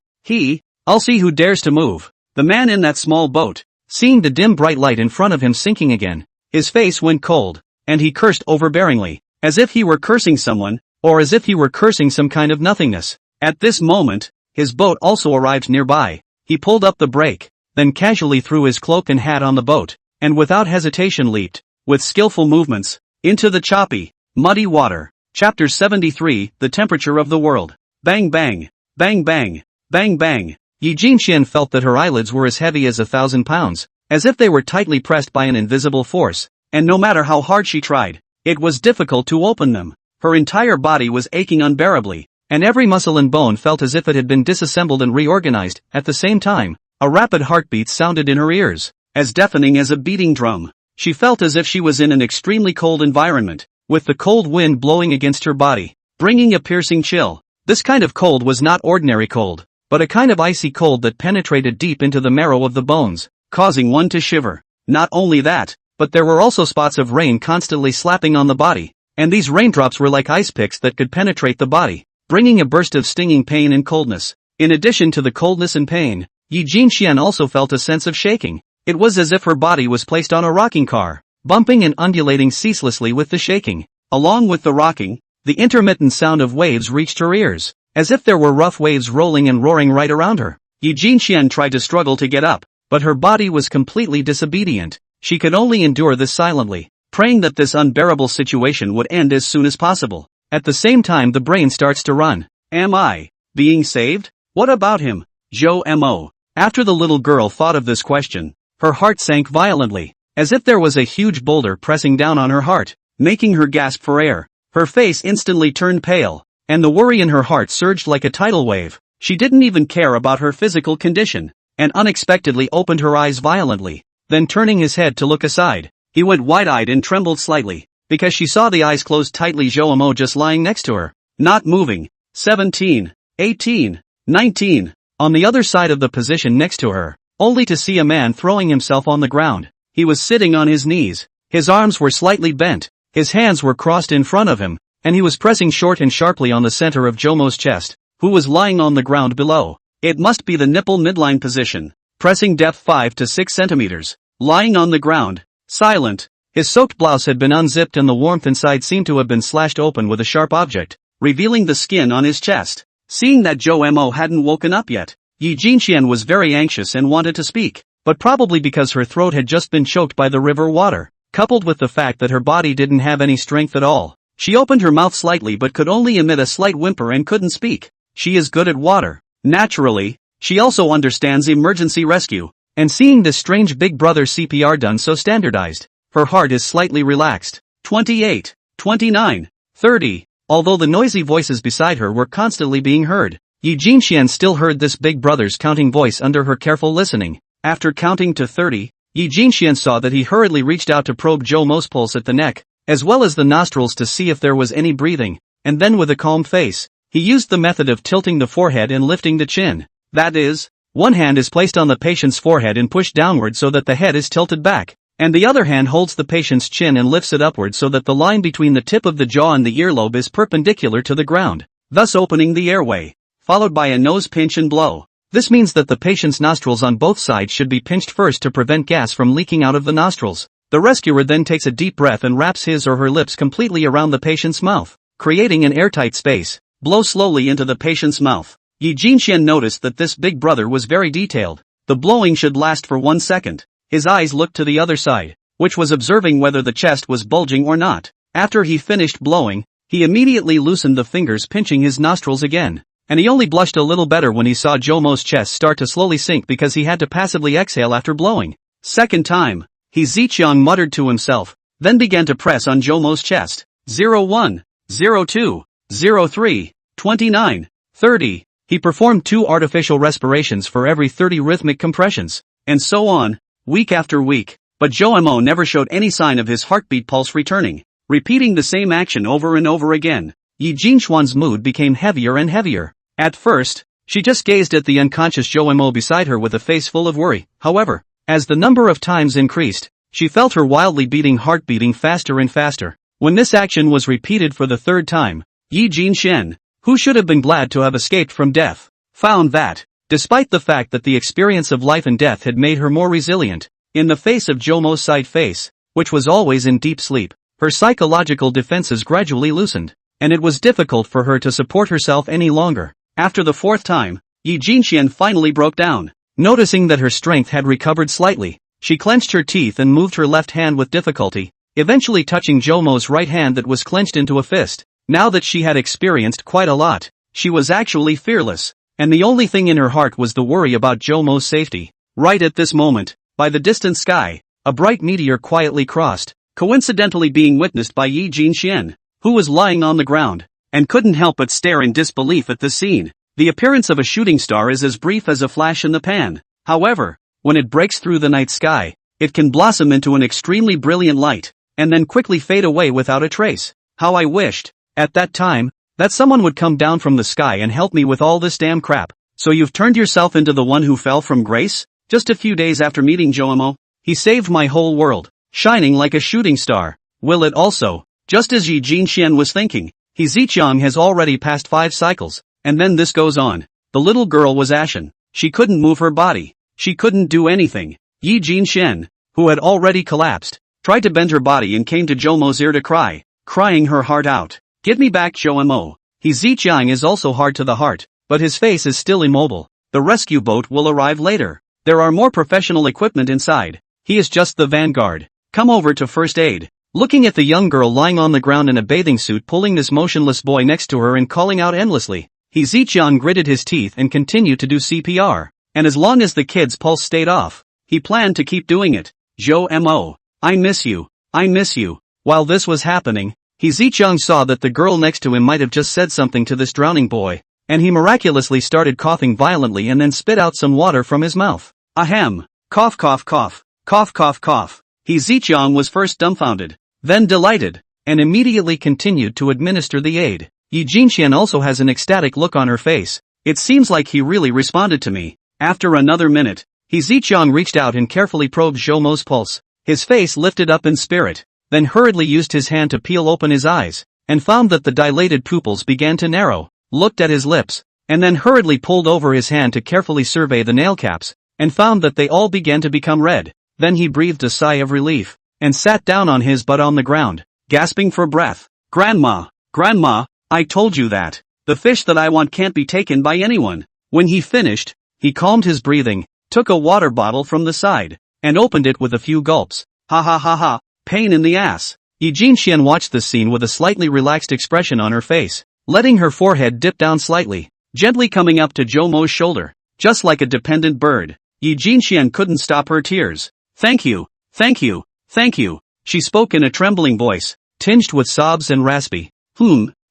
I'll see who dares to move. The man in that small boat, seeing the dim bright light in front of him sinking again, his face went cold, and he cursed overbearingly, as if he were cursing someone, or as if he were cursing some kind of nothingness. At this moment, his boat also arrived nearby. He pulled up the brake, then casually threw his cloak and hat on the boat, and without hesitation leaped, with skillful movements, into the choppy, muddy water. Chapter 73, The Temperature of the World. Bang bang, bang bang, bang bang. Yi Jinxian felt that her eyelids were as heavy as 1,000 pounds, as if they were tightly pressed by an invisible force, and no matter how hard she tried, it was difficult to open them. Her entire body was aching unbearably, and every muscle and bone felt as if it had been disassembled and reorganized. At the same time, a rapid heartbeat sounded in her ears, as deafening as a beating drum. She felt as if she was in an extremely cold environment, with the cold wind blowing against her body, bringing a piercing chill. This kind of cold was not ordinary cold, but a kind of icy cold that penetrated deep into the marrow of the bones, causing one to shiver. Not only that, but there were also spots of rain constantly slapping on the body, and these raindrops were like ice picks that could penetrate the body, bringing a burst of stinging pain and coldness. In addition to the coldness and pain, Yi Jinxian also felt a sense of shaking. It was as if her body was placed on a rocking car, bumping and undulating ceaselessly with the shaking. Along with the rocking, the intermittent sound of waves reached her ears, as if there were rough waves rolling and roaring right around her. Yi Jinxian tried to struggle to get up, but her body was completely disobedient. She could only endure this silently, praying that this unbearable situation would end as soon as possible. At the same time the brain starts to run. Am I being saved? What about him? Zhou Mo. After the little girl thought of this question, her heart sank violently, as if there was a huge boulder pressing down on her heart, making her gasp for air. Her face instantly turned pale, and the worry in her heart surged like a tidal wave. She didn't even care about her physical condition, and unexpectedly opened her eyes violently. Then turning his head to look aside, he went wide-eyed and trembled slightly, because she saw the eyes closed tightly. Zhou Mo just lying next to her, not moving. 17, 18, 19. On the other side of the position next to her, only to see a man throwing himself on the ground. He was sitting on his knees, his arms were slightly bent, his hands were crossed in front of him, and he was pressing short and sharply on the center of Zhou Mo's chest, who was lying on the ground below. It must be the nipple midline position, pressing depth 5 to 6 centimeters, lying on the ground, silent. His soaked blouse had been unzipped and the warmth inside seemed to have been slashed open with a sharp object, revealing the skin on his chest. Seeing that Zhou Mo hadn't woken up yet, Yi Jinxian was very anxious and wanted to speak, but probably because her throat had just been choked by the river water, coupled with the fact that her body didn't have any strength at all, she opened her mouth slightly but could only emit a slight whimper and couldn't speak. She is good at water. Naturally, she also understands emergency rescue, and seeing this strange big brother CPR done so standardized, her heart is slightly relaxed. 28, 29, 30. Although the noisy voices beside her were constantly being heard, Yi Jinxian still heard this big brother's counting voice under her careful listening. After counting to 30, Yi Jinxian saw that he hurriedly reached out to probe Zhou Mo's pulse at the neck, as well as the nostrils to see if there was any breathing, and then with a calm face, he used the method of tilting the forehead and lifting the chin. That is, one hand is placed on the patient's forehead and pushed downward so that the head is tilted back, and the other hand holds the patient's chin and lifts it upward so that the line between the tip of the jaw and the earlobe is perpendicular to the ground, thus opening the airway, followed by a nose pinch and blow. This means that the patient's nostrils on both sides should be pinched first to prevent gas from leaking out of the nostrils. The rescuer then takes a deep breath and wraps his or her lips completely around the patient's mouth, creating an airtight space. Blow slowly into the patient's mouth. Yi Jinxian noticed that this big brother was very detailed. The blowing should last for 1 second. His eyes looked to the other side, which was observing whether the chest was bulging or not. After he finished blowing, he immediately loosened the fingers pinching his nostrils again, and he only blushed a little better when he saw Zhou Mo's chest start to slowly sink because he had to passively exhale after blowing. Second time, He Ziqiang muttered to himself, then began to press on Zhou Mo's chest. 01, 02, 03, 29, 30. He performed 2 artificial respirations for every 30 rhythmic compressions, and so on, week after week, but Zhou Mo never showed any sign of his heartbeat pulse returning. Repeating the same action over and over again, Yi Jinxuan's mood became heavier and heavier. At first, she just gazed at the unconscious Zhou Mo beside her with a face full of worry. However, as the number of times increased, she felt her wildly beating heart beating faster and faster. When this action was repeated for the 3rd time, Yi Jinxian, who should have been glad to have escaped from death, found that, despite the fact that the experience of life and death had made her more resilient, in the face of Zhou Mo's side face, which was always in deep sleep, her psychological defenses gradually loosened, and it was difficult for her to support herself any longer. After the 4th time, Yi Jinxian finally broke down. Noticing that her strength had recovered slightly, she clenched her teeth and moved her left hand with difficulty, eventually touching Zhou Mo's right hand that was clenched into a fist. Now that she had experienced quite a lot, she was actually fearless, and the only thing in her heart was the worry about Zhou Mo's safety. Right at this moment, by the distant sky, a bright meteor quietly crossed, coincidentally being witnessed by Yi Jinxian, who was lying on the ground, and couldn't help but stare in disbelief at the scene. The appearance of a shooting star is as brief as a flash in the pan. However, when it breaks through the night sky, it can blossom into an extremely brilliant light, and then quickly fade away without a trace. How I wished, at that time, that someone would come down from the sky and help me with all this damn crap. So you've turned yourself into the one who fell from grace? Just a few days after meeting Joemo, he saved my whole world, shining like a shooting star. Will it also? Just as Yi Jinxian was thinking, He Ziqiang has already passed 5 cycles, and then this goes on. The little girl was ashen. She couldn't move her body. She couldn't do anything. Yi Jinxian, who had already collapsed, tried to bend her body and came to Joemo's ear to cry, crying her heart out. Give me back Joemo. He Ziqiang is also hard to the heart, but his face is still immobile. The rescue boat will arrive later. There are more professional equipment inside. He is just the vanguard. Come over to first aid. Looking at the young girl lying on the ground in a bathing suit pulling this motionless boy next to her and calling out endlessly, He Ziqiang gritted his teeth and continued to do CPR. And as long as the kid's pulse stayed off, he planned to keep doing it. Joemo, I miss you. I miss you. While this was happening, He Ziqiang saw that the girl next to him might have just said something to this drowning boy, and he miraculously started coughing violently and then spit out some water from his mouth. Ahem. Cough cough cough. Cough cough cough. He Ziqiang was first dumbfounded, then delighted, and immediately continued to administer the aid. Yi Jinxian also has an ecstatic look on her face. It seems like he really responded to me. After another minute, He Ziqiang reached out and carefully probed Zhoumo's pulse. His face lifted up in spirit, then hurriedly used his hand to peel open his eyes, and found that the dilated pupils began to narrow, looked at his lips, and then hurriedly pulled over his hand to carefully survey the nail caps, and found that they all began to become red. Then he breathed a sigh of relief, and sat down on his butt on the ground, gasping for breath. Grandma, Grandma, I told you that. The fish that I want can't be taken by anyone. When he finished, he calmed his breathing, took a water bottle from the side, and opened it with a few gulps. Ha ha ha ha, pain in the ass. Yi Jinxian watched this scene with a slightly relaxed expression on her face, letting her forehead dip down slightly, gently coming up to Zhoumo's shoulder, just like a dependent bird. Yi Jinxian couldn't stop her tears. Thank you, thank you, thank you, she spoke in a trembling voice, tinged with sobs and raspy.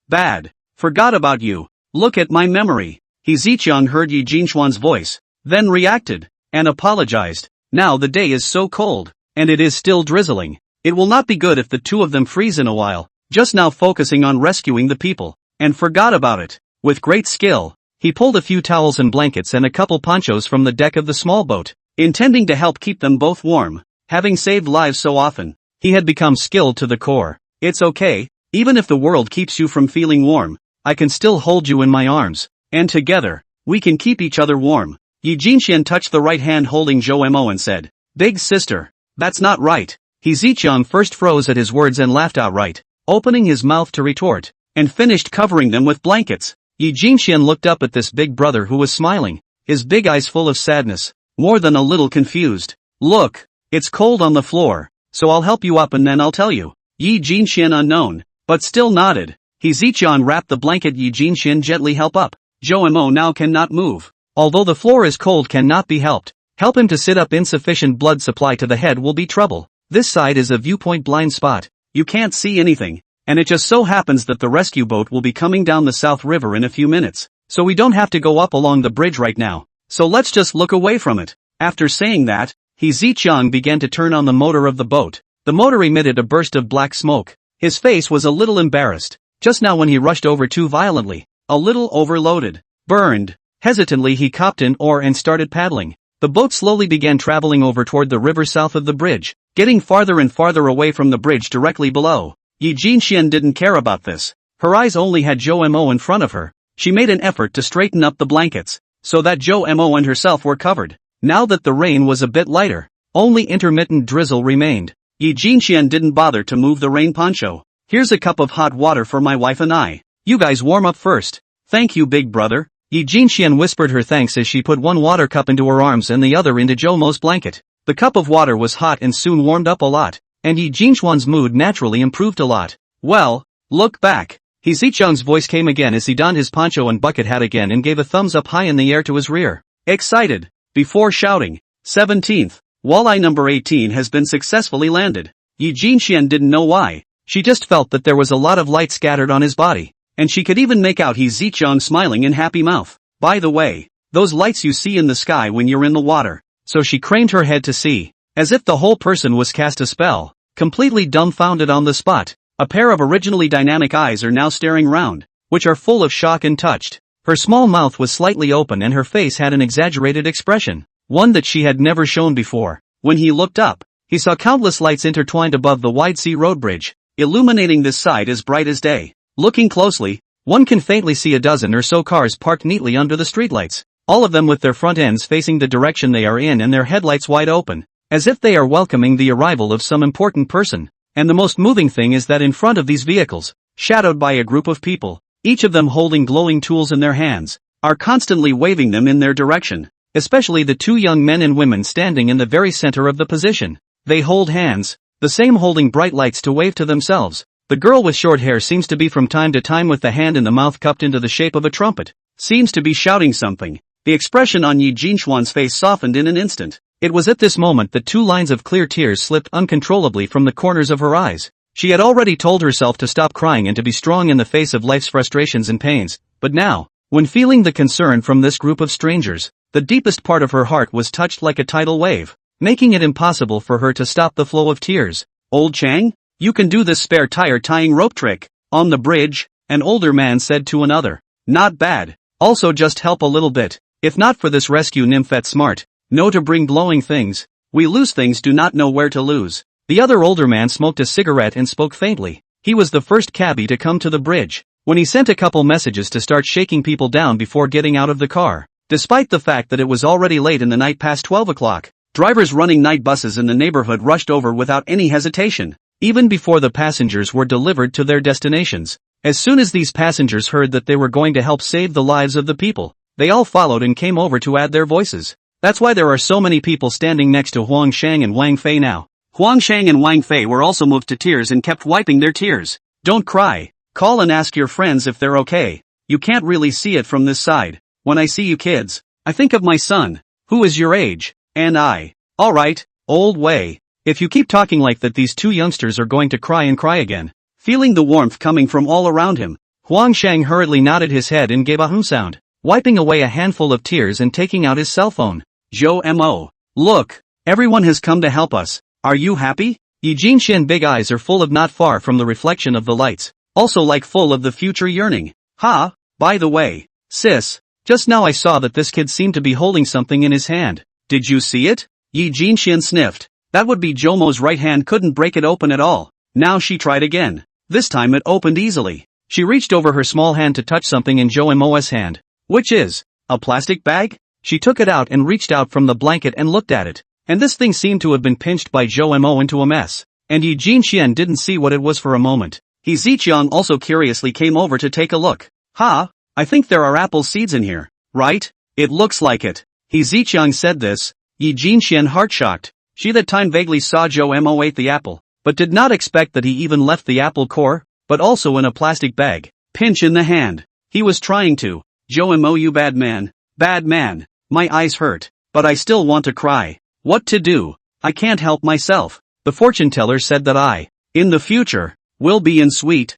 Bad. Forgot about you. Look at my memory. He Ziqiang heard Yi Jinxian's voice, then reacted, and apologized. Now the day is so cold, and it is still drizzling. It will not be good if the two of them freeze in a while. Just now focusing on rescuing the people, and forgot about it. With great skill, he pulled a few towels and blankets and a couple ponchos from the deck of the small boat, intending to help keep them both warm. Having saved lives so often, he had become skilled to the core. It's okay, even if the world keeps you from feeling warm, I can still hold you in my arms, and together, we can keep each other warm. Yi Jinxian touched the right hand holding Joemo and said, Big sister, that's not right. He Ziqiang first froze at his words and laughed outright, opening his mouth to retort, and finished covering them with blankets. Yi Jinxian looked up at this big brother who was smiling, his big eyes full of sadness, more than a little confused. Look, it's cold on the floor, so I'll help you up and then I'll tell you. Yi Jinxian unknown, but still nodded. He Ziqiang wrapped the blanket Yi Jinxian gently help up. Joemo now cannot move. Although the floor is cold cannot be helped. Help him to sit up. Insufficient blood supply to the head will be trouble. This side is a viewpoint blind spot. You can't see anything. And it just so happens that the rescue boat will be coming down the South River in a few minutes. So we don't have to go up along the bridge right now. So let's just look away from it. After saying that, He Ziqiang began to turn on the motor of the boat. The motor emitted a burst of black smoke. His face was a little embarrassed. Just now when he rushed over too violently. A little overloaded. Burned. Hesitantly he copped an oar and started paddling. The boat slowly began traveling over toward the river south of the bridge, getting farther and farther away from the bridge directly below. Yi Jinxian didn't care about this. Her eyes only had Joemo in front of her. She made an effort to straighten up the blankets, so that Joemo and herself were covered. Now that the rain was a bit lighter, only intermittent drizzle remained. Yi Jinxian didn't bother to move the rain poncho. Here's a cup of hot water for my wife and I. You guys warm up first. Thank you, big brother. Yi Jinxian whispered her thanks as she put one water cup into her arms and the other into Joemo's blanket. The cup of water was hot and soon warmed up a lot, and Yi Jinxian's mood naturally improved a lot. Well, look back. He Ziqiang's voice came again as he donned his poncho and bucket hat again and gave a thumbs up high in the air to his rear. Excited. Before shouting, 17th, walleye number 18 has been successfully landed. Yi Jinxian didn't know why. She just felt that there was a lot of light scattered on his body, and she could even make out He Ziqiang smiling in happy mouth. By the way, those lights you see in the sky when you're in the water. So she craned her head to see, as if the whole person was cast a spell, completely dumbfounded on the spot. A pair of originally dynamic eyes are now staring round, which are full of shock and touched. Her small mouth was slightly open and her face had an exaggerated expression, one that she had never shown before. When he looked up, he saw countless lights intertwined above the wide sea road bridge, illuminating this side as bright as day. Looking closely, one can faintly see a dozen or so cars parked neatly under the streetlights, all of them with their front ends facing the direction they are in and their headlights wide open, as if they are welcoming the arrival of some important person. And the most moving thing is that in front of these vehicles, shadowed by a group of people, each of them holding glowing tools in their hands, are constantly waving them in their direction, especially the two young men and women standing in the very center of the position. They hold hands, the same holding bright lights to wave to themselves. The girl with short hair seems to be from time to time with the hand in the mouth cupped into the shape of a trumpet, seems to be shouting something. The expression on Yi Jinxuan's face softened in an instant. It was at this moment that two lines of clear tears slipped uncontrollably from the corners of her eyes. She had already told herself to stop crying and to be strong in the face of life's frustrations and pains, but now, when feeling the concern from this group of strangers, the deepest part of her heart was touched like a tidal wave, making it impossible for her to stop the flow of tears. "Old Chang, you can do this spare tire tying rope trick on the bridge," an older man said to another. "Not bad. Also just help a little bit. If not for this rescue nymph at smart, know to bring glowing things. We lose things do not know where to lose." The other older man smoked a cigarette and spoke faintly. He was the first cabbie to come to the bridge, when he sent a couple messages to start shaking people down before getting out of the car. Despite the fact that it was already late in the night past 12 o'clock, drivers running night buses in the neighborhood rushed over without any hesitation, even before the passengers were delivered to their destinations. As soon as these passengers heard that they were going to help save the lives of the people, they all followed and came over to add their voices. That's why there are so many people standing next to Huang Shang and Wang Fei now. Huang Shang and Wang Fei were also moved to tears and kept wiping their tears. "Don't cry. Call and ask your friends if they're okay. You can't really see it from this side. When I see you kids, I think of my son, who is your age, and I." "Alright, old Wei. If you keep talking like that, these two youngsters are going to cry and cry again." Feeling the warmth coming from all around him, Huang Shang hurriedly nodded his head and gave a sound, wiping away a handful of tears and taking out his cell phone. "Zhou Mo. Look, everyone has come to help us. Are you happy?" Yi Jinxian's big eyes are full of not far from the reflection of the lights, also like full of the future yearning. "Ha, by the way, sis, just now I saw that this kid seemed to be holding something in his hand. Did you see it?" Yi Jinxian sniffed. That would be Jomo's right hand couldn't break it open at all. Now she tried again. This time it opened easily. She reached over her small hand to touch something in Zhou Mo's hand. "Which is? A plastic bag?" She took it out and reached out from the blanket and looked at it. And this thing seemed to have been pinched by Zhou Mo into a mess. And Yi Jinxian didn't see what it was for a moment. He Ziqiang also curiously came over to take a look. "Ha, I think there are apple seeds in here, right? It looks like it." He Ziqiang said this. Yi Jinxian heart-shocked. She that time vaguely saw Zhou Mo ate the apple, but did not expect that he even left the apple core, but also in a plastic bag. Pinch in the hand. He was trying to. "Zhou Mo, you bad man. Bad man. My eyes hurt, but I still want to cry. What to do? I can't help myself. The fortune teller said that in the future, will be in sweet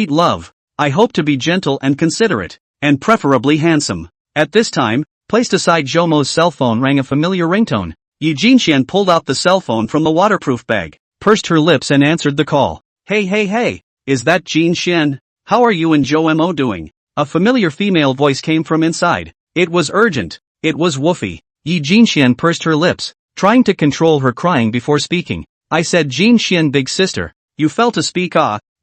love. I hope to be gentle and considerate, and preferably handsome." At this time, placed aside Zhoumo's cell phone rang a familiar ringtone. Yi Jinxian pulled out the cell phone from the waterproof bag, pursed her lips and answered the call. Hey, is that Jinxian? How are you and Zhou Mo doing?" A familiar female voice came from inside. It was urgent. It was woofy. Yi Jinxian pursed her lips, trying to control her crying before speaking. "I said Jinxian, big sister. You fell to speak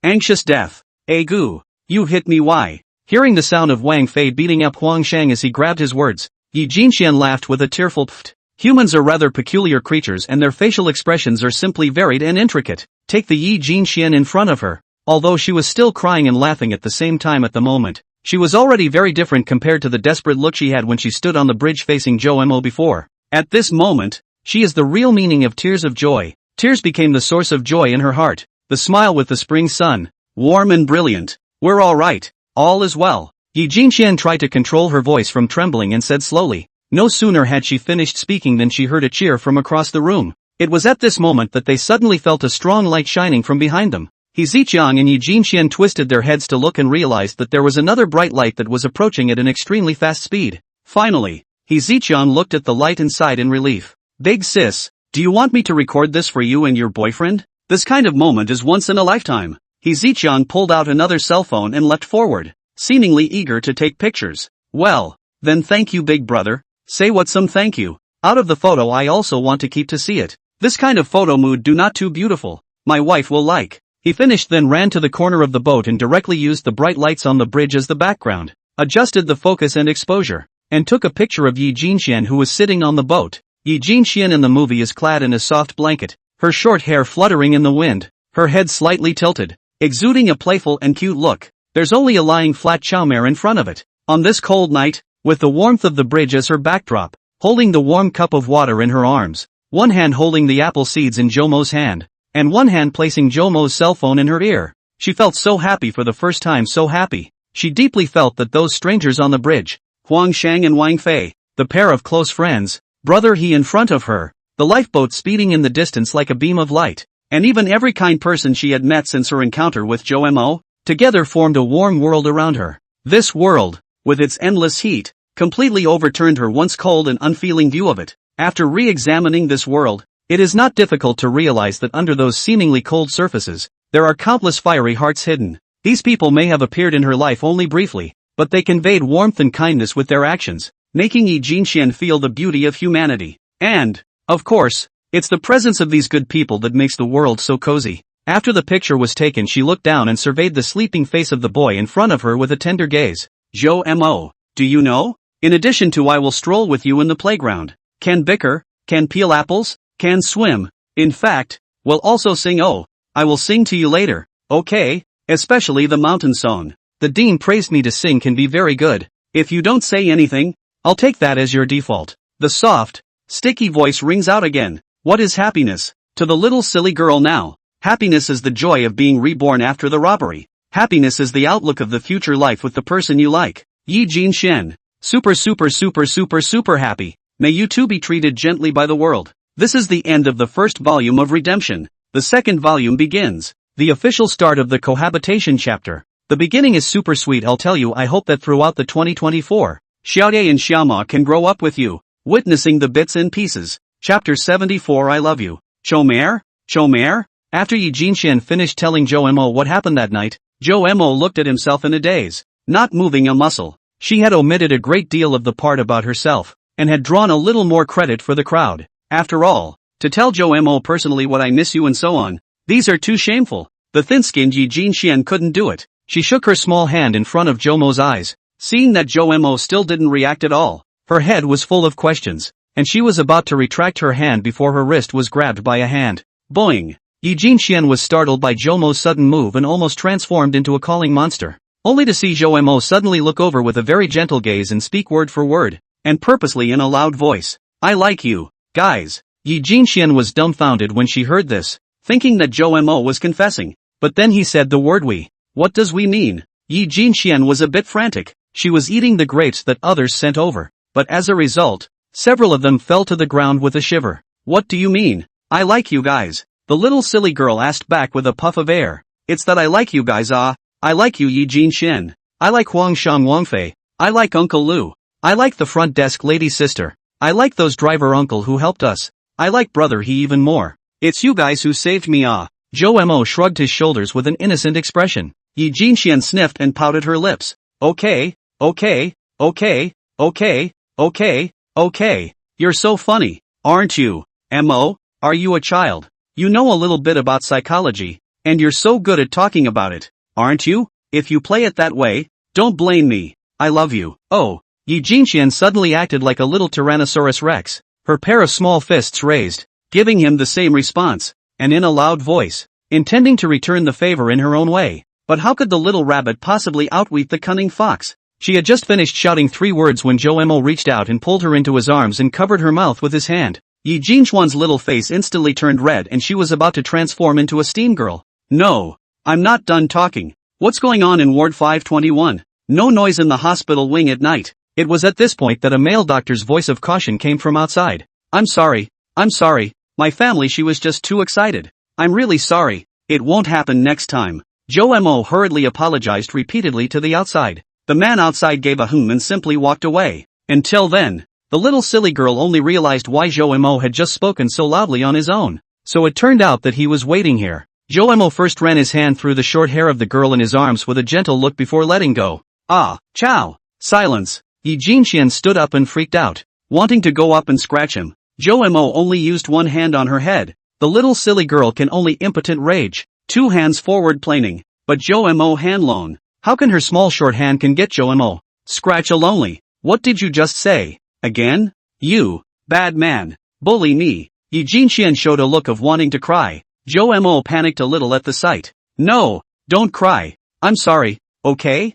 anxious death. Agu. You hit me, why?" Hearing the sound of Wang Fei beating up Huang Shang as he grabbed his words, Yi Jinxian laughed with a tearful pft. Humans are rather peculiar creatures and their facial expressions are simply varied and intricate. Take the Yi Jinxian in front of her. Although she was still crying and laughing at the same time at the moment, she was already very different compared to the desperate look she had when she stood on the bridge facing Zhou Mo before. At this moment, she is the real meaning of tears of joy. Tears became the source of joy in her heart. The smile with the spring sun, warm and brilliant. "We're all right. All is well." Yi Jinxian tried to control her voice from trembling and said slowly. No sooner had she finished speaking than she heard a cheer from across the room. It was at this moment that they suddenly felt a strong light shining from behind them. He Ziqiang and Yi Jinxian twisted their heads to look and realized that there was another bright light that was approaching at an extremely fast speed. Finally, He Ziqiang looked at the light and sighed in relief. "Big sis, do you want me to record this for you and your boyfriend? This kind of moment is once in a lifetime." He Ziqiang pulled out another cell phone and leapt forward, seemingly eager to take pictures. Well, then thank you big brother, say what some thank you. Out of the photo I also want to keep to see it. This kind of photo mood do not too beautiful. My wife will like. He finished then ran to the corner of the boat and directly used the bright lights on the bridge as the background, adjusted the focus and exposure, and took a picture of Yi Jinxian who was sitting on the boat. Yi Jinxian in the movie is clad in a soft blanket, her short hair fluttering in the wind, her head slightly tilted, exuding a playful and cute look. There's only a lying flat chowmare in front of it. On this cold night, with the warmth of the bridge as her backdrop, holding the warm cup of water in her arms, one hand holding the apple seeds in Jomo's hand, and one hand placing Jomo's cell phone in her ear. She felt so happy for the first time, so happy. She deeply felt that those strangers on the bridge, Huang Shang and Wang Fei, the pair of close friends, brother He in front of her, the lifeboat speeding in the distance like a beam of light, and even every kind person she had met since her encounter with Zhou Mo, together formed a warm world around her. This world, with its endless heat, completely overturned her once cold and unfeeling view of it. After re-examining this world, it is not difficult to realize that under those seemingly cold surfaces, there are countless fiery hearts hidden. These people may have appeared in her life only briefly, but they conveyed warmth and kindness with their actions, making Yi Jinxian feel the beauty of humanity. And, of course, it's the presence of these good people that makes the world so cozy. After the picture was taken, she looked down and surveyed the sleeping face of the boy in front of her with a tender gaze. Zhou Mo, do you know? In addition to I will stroll with you in the playground, can bicker, can peel apples, can swim, in fact, will also sing oh, I will sing to you later, okay, especially the mountain song. The dean praised me to sing can be very good. If you don't say anything, I'll take that as your default. The soft, sticky voice rings out again. What is happiness? To the little silly girl now, happiness is the joy of being reborn after the robbery. Happiness is the outlook of the future life with the person you like. Yi Jinxian, super happy. May you too be treated gently by the world. This is the end of the first volume of Redemption. The second volume begins. The official start of the cohabitation chapter. The beginning is super sweet, I'll tell you. I hope that throughout the 2024, Xiaoye and Xiaoma can grow up with you, witnessing the bits and pieces. Chapter 74 I love you. Chomere? After Yi Jinxian finished telling Zhou Mo what happened that night, Zhou Mo looked at himself in a daze, not moving a muscle. She had omitted a great deal of the part about herself, and had drawn a little more credit for the crowd. After all, to tell Zhou Mo personally what I miss you and so on, these are too shameful. The thin-skinned Yi Jinxian couldn't do it. She shook her small hand in front of Jomo's eyes, seeing that Zhou Mo still didn't react at all. Her head was full of questions, and she was about to retract her hand before her wrist was grabbed by a hand. Boing! Yi Jinxian was startled by Jomo's sudden move and almost transformed into a calling monster, only to see Zhou Mo suddenly look over with a very gentle gaze and speak word for word, and purposely in a loud voice. I like you, guys. Yi Jinxian was dumbfounded when she heard this, thinking that Zhou Mo was confessing, but then he said the word we. What does we mean? Yi Jinxian was a bit frantic. She was eating the grapes that others sent over, but as a result, several of them fell to the ground with a shiver. What do you mean? I like you guys. The little silly girl asked back with a puff of air. It's that I like you guys. I like you Yi Jinxian. I like Huang Shang Wang Fei. I like Uncle Lu. I like the front desk lady's sister. I like those driver uncle who helped us. I like brother He even more. It's you guys who saved me. Zhou Mo shrugged his shoulders with an innocent expression. Yi Jinxian sniffed and pouted her lips. Okay. You're so funny, aren't you? Mo, are you a child? You know a little bit about psychology, and you're so good at talking about it, aren't you? If you play it that way, don't blame me. I love you. Oh, Yi Jinxian suddenly acted like a little Tyrannosaurus Rex, her pair of small fists raised, giving him the same response, and in a loud voice, intending to return the favor in her own way. But how could the little rabbit possibly outwit the cunning fox? She had just finished shouting 3 words when Zhou Mo reached out and pulled her into his arms and covered her mouth with his hand. Yi Jinxian's little face instantly turned red and she was about to transform into a steam girl. No, I'm not done talking. What's going on in Ward 521? No noise in the hospital wing at night. It was at this point that a male doctor's voice of caution came from outside. I'm sorry. My family, she was just too excited. I'm really sorry. It won't happen next time. Zhou Mo hurriedly apologized repeatedly to the outside. The man outside gave a and simply walked away. Until then, the little silly girl only realized why Zhou Mo had just spoken so loudly on his own. So it turned out that he was waiting here. Zhou Mo first ran his hand through the short hair of the girl in his arms with a gentle look before letting go. Ah, chow. Silence. Yi Jinxian stood up and freaked out, wanting to go up and scratch him. Jo-mo only used one hand on her head. The little silly girl can only impotent rage. Two hands forward planing. But Jo-mo hand lone. How can her small short hand can get Jo-mo? Scratch a lonely. What did you just say? Again? You. Bad man. Bully me. Yi Jinxian showed a look of wanting to cry. Jo-mo panicked a little at the sight. No, don't cry. I'm sorry, okay?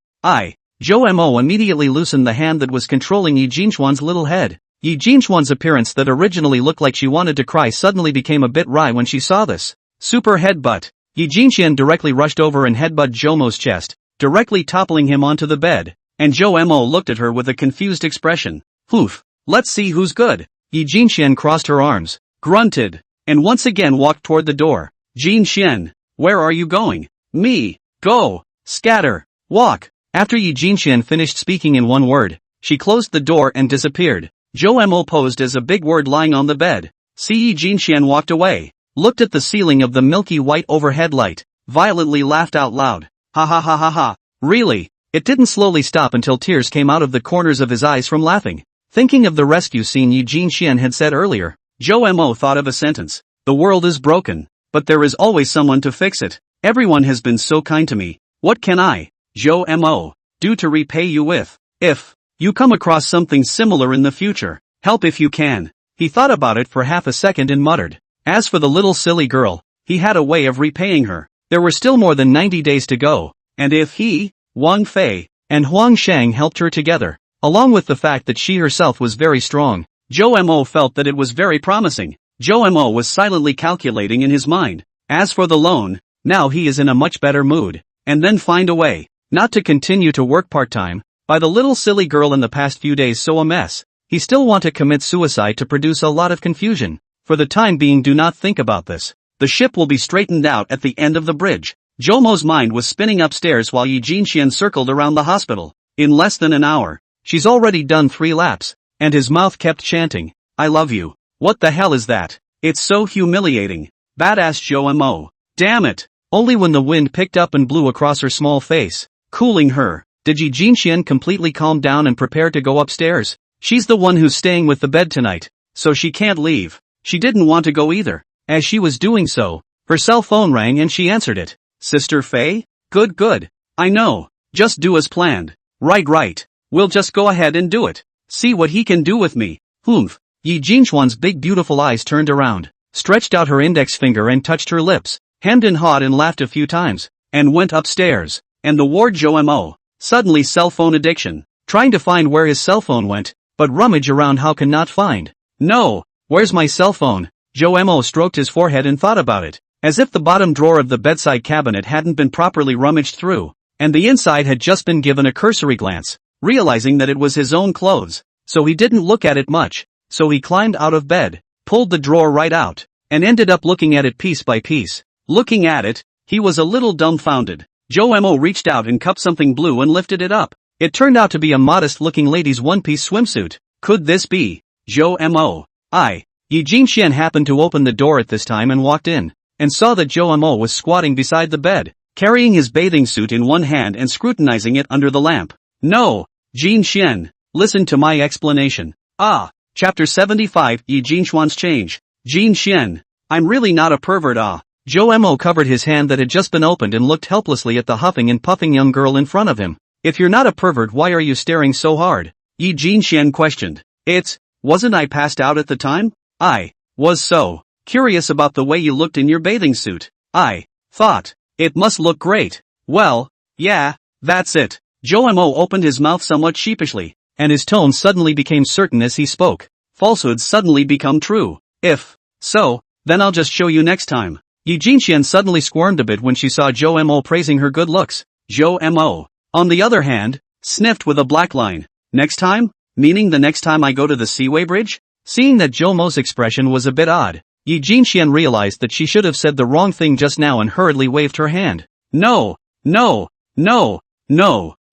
Jo-mo immediately loosened the hand that was controlling Yi Jinxuan's little head. Yi Jinxuan's appearance that originally looked like she wanted to cry suddenly became a bit wry when she saw this. Super headbutt. Yi Jinxian directly rushed over and headbutted Jo-mo's chest, directly toppling him onto the bed. And Jo-mo looked at her with a confused expression. Oof. Let's see who's good. Yi Jinxian crossed her arms, grunted, and once again walked toward the door. Jinxian, where are you going? Me. Go. Scatter. Walk. After Yi Jinxian finished speaking in one word, she closed the door and disappeared. Jo-mo posed as a big word lying on the bed. Yi Jinxian walked away, looked at the ceiling of the milky white overhead light, violently laughed out loud. Ha ha ha ha ha. Really? It didn't slowly stop until tears came out of the corners of his eyes from laughing. Thinking of the rescue scene Yi Jinxian had said earlier, Jo-mo thought of a sentence. The world is broken, but there is always someone to fix it. Everyone has been so kind to me. What can I, Jo-mo, do to repay you with? If you come across something similar in the future, help if you can. He thought about it for half a second and muttered. As for the little silly girl, he had a way of repaying her. There were still more than 90 days to go, and if he, Wang Fei, and Huang Shang helped her together, along with the fact that she herself was very strong, Jo-mo felt that it was very promising. Jo-mo was silently calculating in his mind. As for the loan, now he is in a much better mood, and then find a way, not to continue to work part-time, by the little silly girl in the past few days so a mess. He still want to commit suicide to produce a lot of confusion. For the time being do not think about this. The ship will be straightened out at the end of the bridge. Jo-mo's mind was spinning upstairs while Yi Jinxian circled around the hospital. In less than an hour, she's already done 3 laps, and his mouth kept chanting, I love you. What the hell is that? It's so humiliating. Badass Jo-mo. Damn it. Only when the wind picked up and blew across her small face, cooling her, did Yi Jinxian completely calm down and prepare to go upstairs. She's the one who's staying with the bed tonight, so she can't leave. She didn't want to go either. As she was doing so, her cell phone rang and she answered it. Sister Faye? Good. I know. Just do as planned. Right. We'll just go ahead and do it. See what he can do with me. Humph. Yi Jinxuan's big beautiful eyes turned around, stretched out her index finger and touched her lips, hemmed and hawed and laughed a few times, and went upstairs. And the ward Jo-mo. Suddenly cell phone addiction. Trying to find where his cell phone went, but rummage around how can not find. No. Where's my cell phone? Jo-mo stroked his forehead and thought about it, as if the bottom drawer of the bedside cabinet hadn't been properly rummaged through, and the inside had just been given a cursory glance, realizing that it was his own clothes, so he didn't look at it much, so he climbed out of bed, pulled the drawer right out, and ended up looking at it piece by piece. Looking at it, he was a little dumbfounded. Jo-mo reached out and cupped something blue and lifted it up. It turned out to be a modest-looking lady's one-piece swimsuit. Could this be Jo-mo? Yi Jinxian happened to open the door at this time and walked in, and saw that Jo-mo was squatting beside the bed, carrying his bathing suit in one hand and scrutinizing it under the lamp. No, Jinxian, listen to my explanation. Chapter 75 Yi Jinxuan's change. Jinxian, I'm really not a pervert. Jo-mo covered his hand that had just been opened and looked helplessly at the huffing and puffing young girl in front of him. If you're not a pervert, why are you staring so hard? Yi Jinxian questioned. Wasn't I passed out at the time? I was so curious about the way you looked in your bathing suit. I thought it must look great. Well, yeah, that's it. Jo-mo opened his mouth somewhat sheepishly, and his tone suddenly became certain as he spoke. Falsehoods suddenly become true. If so, then I'll just show you next time. Yi Jinxian suddenly squirmed a bit when she saw Jo-mo praising her good looks. Jo-mo, on the other hand, sniffed with a black line. Next time? Meaning the next time I go to the Seaway Bridge? Seeing that Jo-mo's expression was a bit odd, Yi Jinxian realized that she should have said the wrong thing just now and hurriedly waved her hand. No,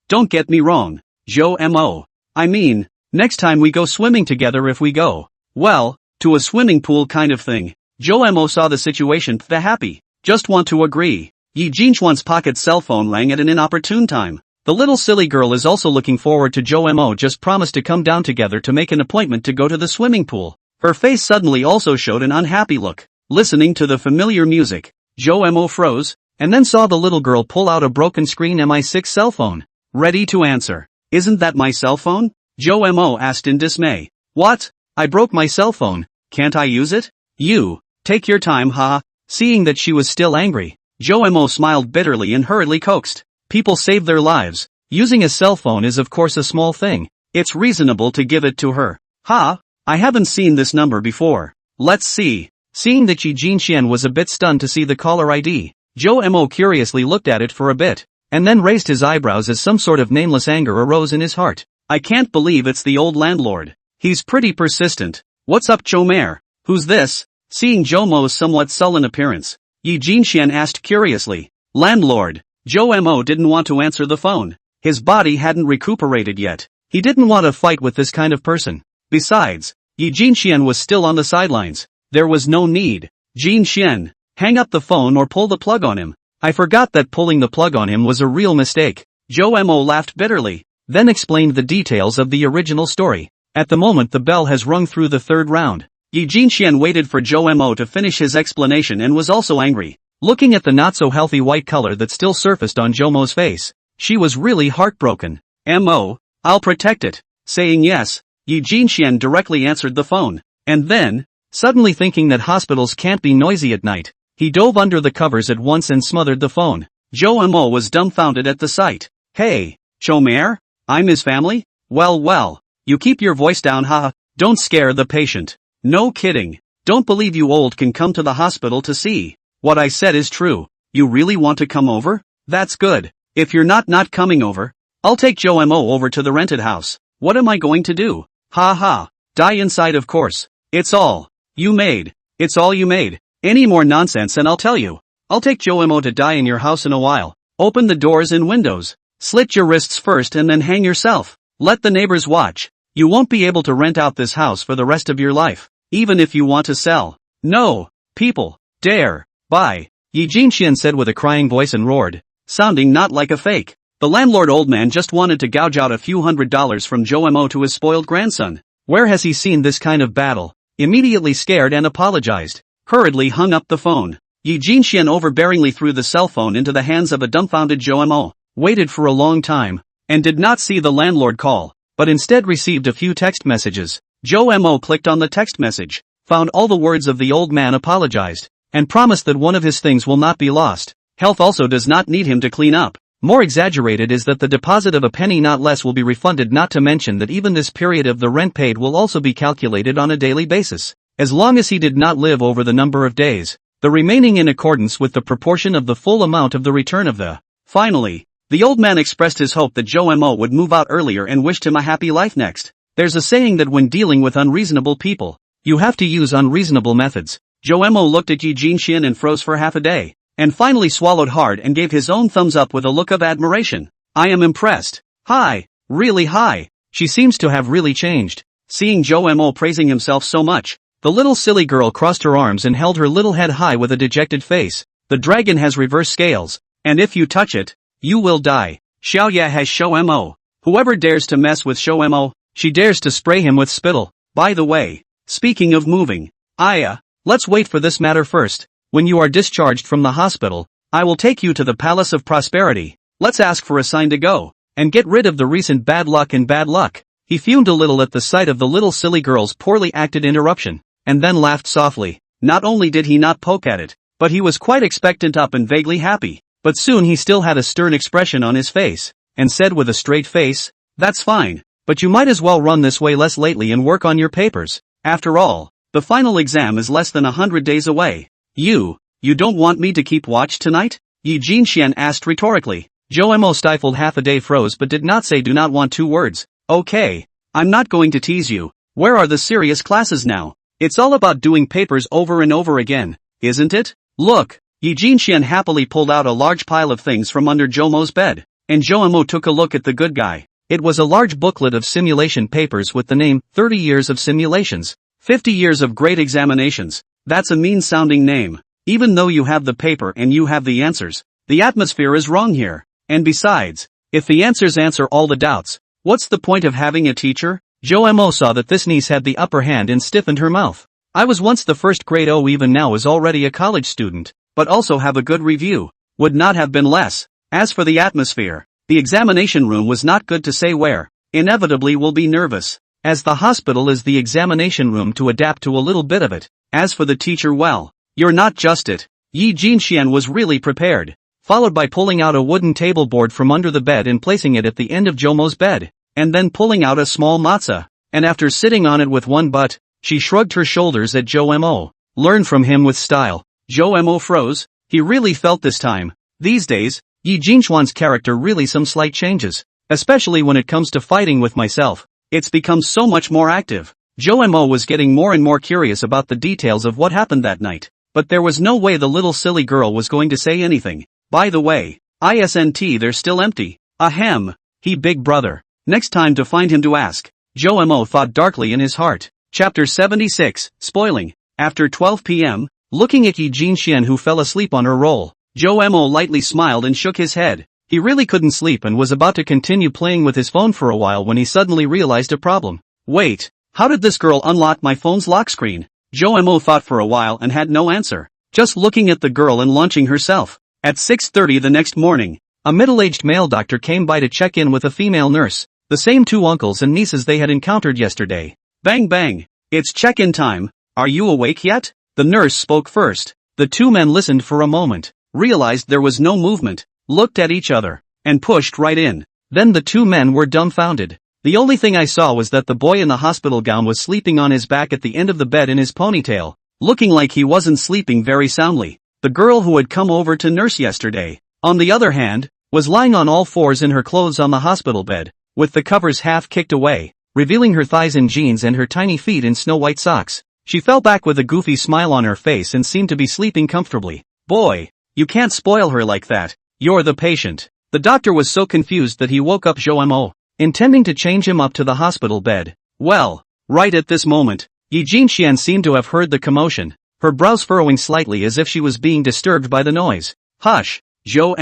don't get me wrong, Jo-mo. I mean, next time we go swimming together if we go, well, to a swimming pool kind of thing. Jo-mo saw the situation happy. Just want to agree. Yi Jinxuan's pocket cell phone rang at an inopportune time. The little silly girl is also looking forward to Jomo just promised to come down together to make an appointment to go to the swimming pool. Her face suddenly also showed an unhappy look. Listening to the familiar music, Jomo froze, and then saw the little girl pull out a broken screen MI6 cell phone. Ready to answer. Isn't that my cell phone? Jomo asked in dismay. What? I broke my cell phone. Can't I use it? You. Take your time, ha. Seeing that she was still angry, Jomo smiled bitterly and hurriedly coaxed. People save their lives. Using a cell phone is of course a small thing. It's reasonable to give it to her. Ha? I haven't seen this number before. Let's see. Seeing that Yi Jinxian was a bit stunned to see the caller ID, Jomo curiously looked at it for a bit, and then raised his eyebrows as some sort of nameless anger arose in his heart. I can't believe it's the old landlord. He's pretty persistent. What's up, Chomer? Who's this? Seeing Jomo's somewhat sullen appearance, Yi Jinxian asked curiously. Landlord. Jomo didn't want to answer the phone. His body hadn't recuperated yet. He didn't want to fight with this kind of person. Besides, Yi Jinxian was still on the sidelines. There was no need. Jinxian, hang up the phone or pull the plug on him. I forgot that pulling the plug on him was a real mistake. Jomo laughed bitterly, then explained the details of the original story. At the moment the bell has rung through the third round. Yi Jinxian waited for Jomo to finish his explanation and was also angry. Looking at the not-so-healthy white color that still surfaced on Jomo's face, she was really heartbroken. Mo, I'll protect it. Saying yes, Yi Jinxian directly answered the phone. And then, suddenly thinking that hospitals can't be noisy at night, he dove under the covers at once and smothered the phone. Jomo was dumbfounded at the sight. Hey, Chomer? I'm his family? Well, you keep your voice down, haha. Don't scare the patient. No kidding. Don't believe you old can come to the hospital to see. What I said is true. You really want to come over? That's good. If you're not coming over, I'll take Jomo over to the rented house. What am I going to do? Ha ha. Die inside, of course. It's all you made. It's all you made. Any more nonsense and I'll tell you. I'll take Jomo to die in your house in a while. Open the doors and windows. Slit your wrists first and then hang yourself. Let the neighbors watch. You won't be able to rent out this house for the rest of your life, even if you want to sell. No, people, dare, buy. Yi Jinxian said with a crying voice and roared, sounding not like a fake. The landlord old man just wanted to gouge out a few $100s from Jomo to his spoiled grandson. Where has he seen this kind of battle? Immediately scared and apologized. Hurriedly hung up the phone. Yi Jinxian overbearingly threw the cell phone into the hands of a dumbfounded Jomo, waited for a long time, and did not see the landlord call, but instead received a few text messages. Jomo clicked on the text message, found all the words of the old man, apologized, and promised that one of his things will not be lost. Health also does not need him to clean up. More exaggerated is that the deposit of a penny not less will be refunded, not to mention that even this period of the rent paid will also be calculated on a daily basis, as long as he did not live over the number of days, the remaining in accordance with the proportion of the full amount of the return of the. Finally, the old man expressed his hope that Jomo would move out earlier and wished him a happy life next. There's a saying that when dealing with unreasonable people, you have to use unreasonable methods. Jomo looked at Yi Jinxian and froze for half a day, and finally swallowed hard and gave his own thumbs up with a look of admiration. I am impressed. Hi, really hi. She seems to have really changed. Seeing Jomo praising himself so much, the little silly girl crossed her arms and held her little head high with a dejected face. The dragon has reverse scales, and if you touch it, you will die. Xiaoya has Shoumo. Whoever dares to mess with Shoumo, she dares to spray him with spittle. By the way, speaking of moving, let's wait for this matter first. When you are discharged from the hospital, I will take you to the Palace of Prosperity. Let's ask for a sign to go, and get rid of the recent bad luck and bad luck. He fumed a little at the sight of the little silly girl's poorly acted interruption, and then laughed softly. Not only did he not poke at it, but he was quite expectant up and vaguely happy. But soon he still had a stern expression on his face, and said with a straight face, that's fine, but you might as well run this way less lately and work on your papers. After all, the final exam is less than 100 days away. You don't want me to keep watch tonight? Yi Jinxian asked rhetorically. Jomo stifled half a day, froze but did not say do not want 2 words. Okay, I'm not going to tease you. Where are the serious classes now? It's all about doing papers over and over again, isn't it? Look. Yi Jinxian happily pulled out a large pile of things from under Jomo's bed, and Jomo took a look at the good guy. It was a large booklet of simulation papers with the name, 30 Years of Simulations, 50 Years of Great Examinations. That's a mean-sounding name. Even though you have the paper and you have the answers, the atmosphere is wrong here. And besides, If the answers answer all the doubts, what's the point of having a teacher? Jo saw that this niece had the upper hand and stiffened her mouth. I was once the first grade even now is already a college student, but also have a good review. Would not have been less. As for the atmosphere, the examination room was not good to say where. Inevitably will be nervous, as the hospital is the examination room to adapt to a little bit of it. As for the teacher, well, you're not just it. Yi Jinxian was really prepared, followed by pulling out a wooden table board from under the bed and placing it at the end of Jomo's bed, and then pulling out a small matza, and after sitting on it with one butt, she shrugged her shoulders at Jo. Learn from him with style. Jo froze. He really felt this time. These days, Yi Jinxuan's character really some slight changes, especially when it comes to fighting with myself. It's become so much more active. Jo was getting more and more curious about the details of what happened that night, but there was no way the little silly girl was going to say anything. By the way, isn't they're still empty. Ahem. He big brother. Next time to find him to ask. Jo thought darkly in his heart. Chapter 76, Spoiling. After 12 p.m., looking at Yi Jinxian who fell asleep on her roll, Jo lightly smiled and shook his head. He really couldn't sleep and was about to continue playing with his phone for a while when he suddenly realized a problem. Wait, how did this girl unlock my phone's lock screen? Jo thought for a while and had no answer, just looking at the girl and launching herself. At 6:30 the next morning, a middle-aged male doctor came by to check in with a female nurse, the same two uncles and nieces they had encountered yesterday. Bang bang, it's check-in time. Are you awake yet? The nurse spoke first. The two men listened for a moment, realized there was no movement, looked at each other, and pushed right in. Then the two men were dumbfounded. The only thing I saw was that the boy in the hospital gown was sleeping on his back at the end of the bed in his ponytail, looking like he wasn't sleeping very soundly. The girl who had come over to nurse yesterday, on the other hand, was lying on all fours in her clothes on the hospital bed, with the covers half kicked away, revealing her thighs in jeans and her tiny feet in snow-white socks. She fell back with a goofy smile on her face and seemed to be sleeping comfortably. Boy, you can't spoil her like that. You're the patient. The doctor was so confused that he woke up Jo, intending to change him up to the hospital bed. Well, right at this moment, Yi Jinxian seemed to have heard the commotion, her brows furrowing slightly as if she was being disturbed by the noise. Hush! Jo,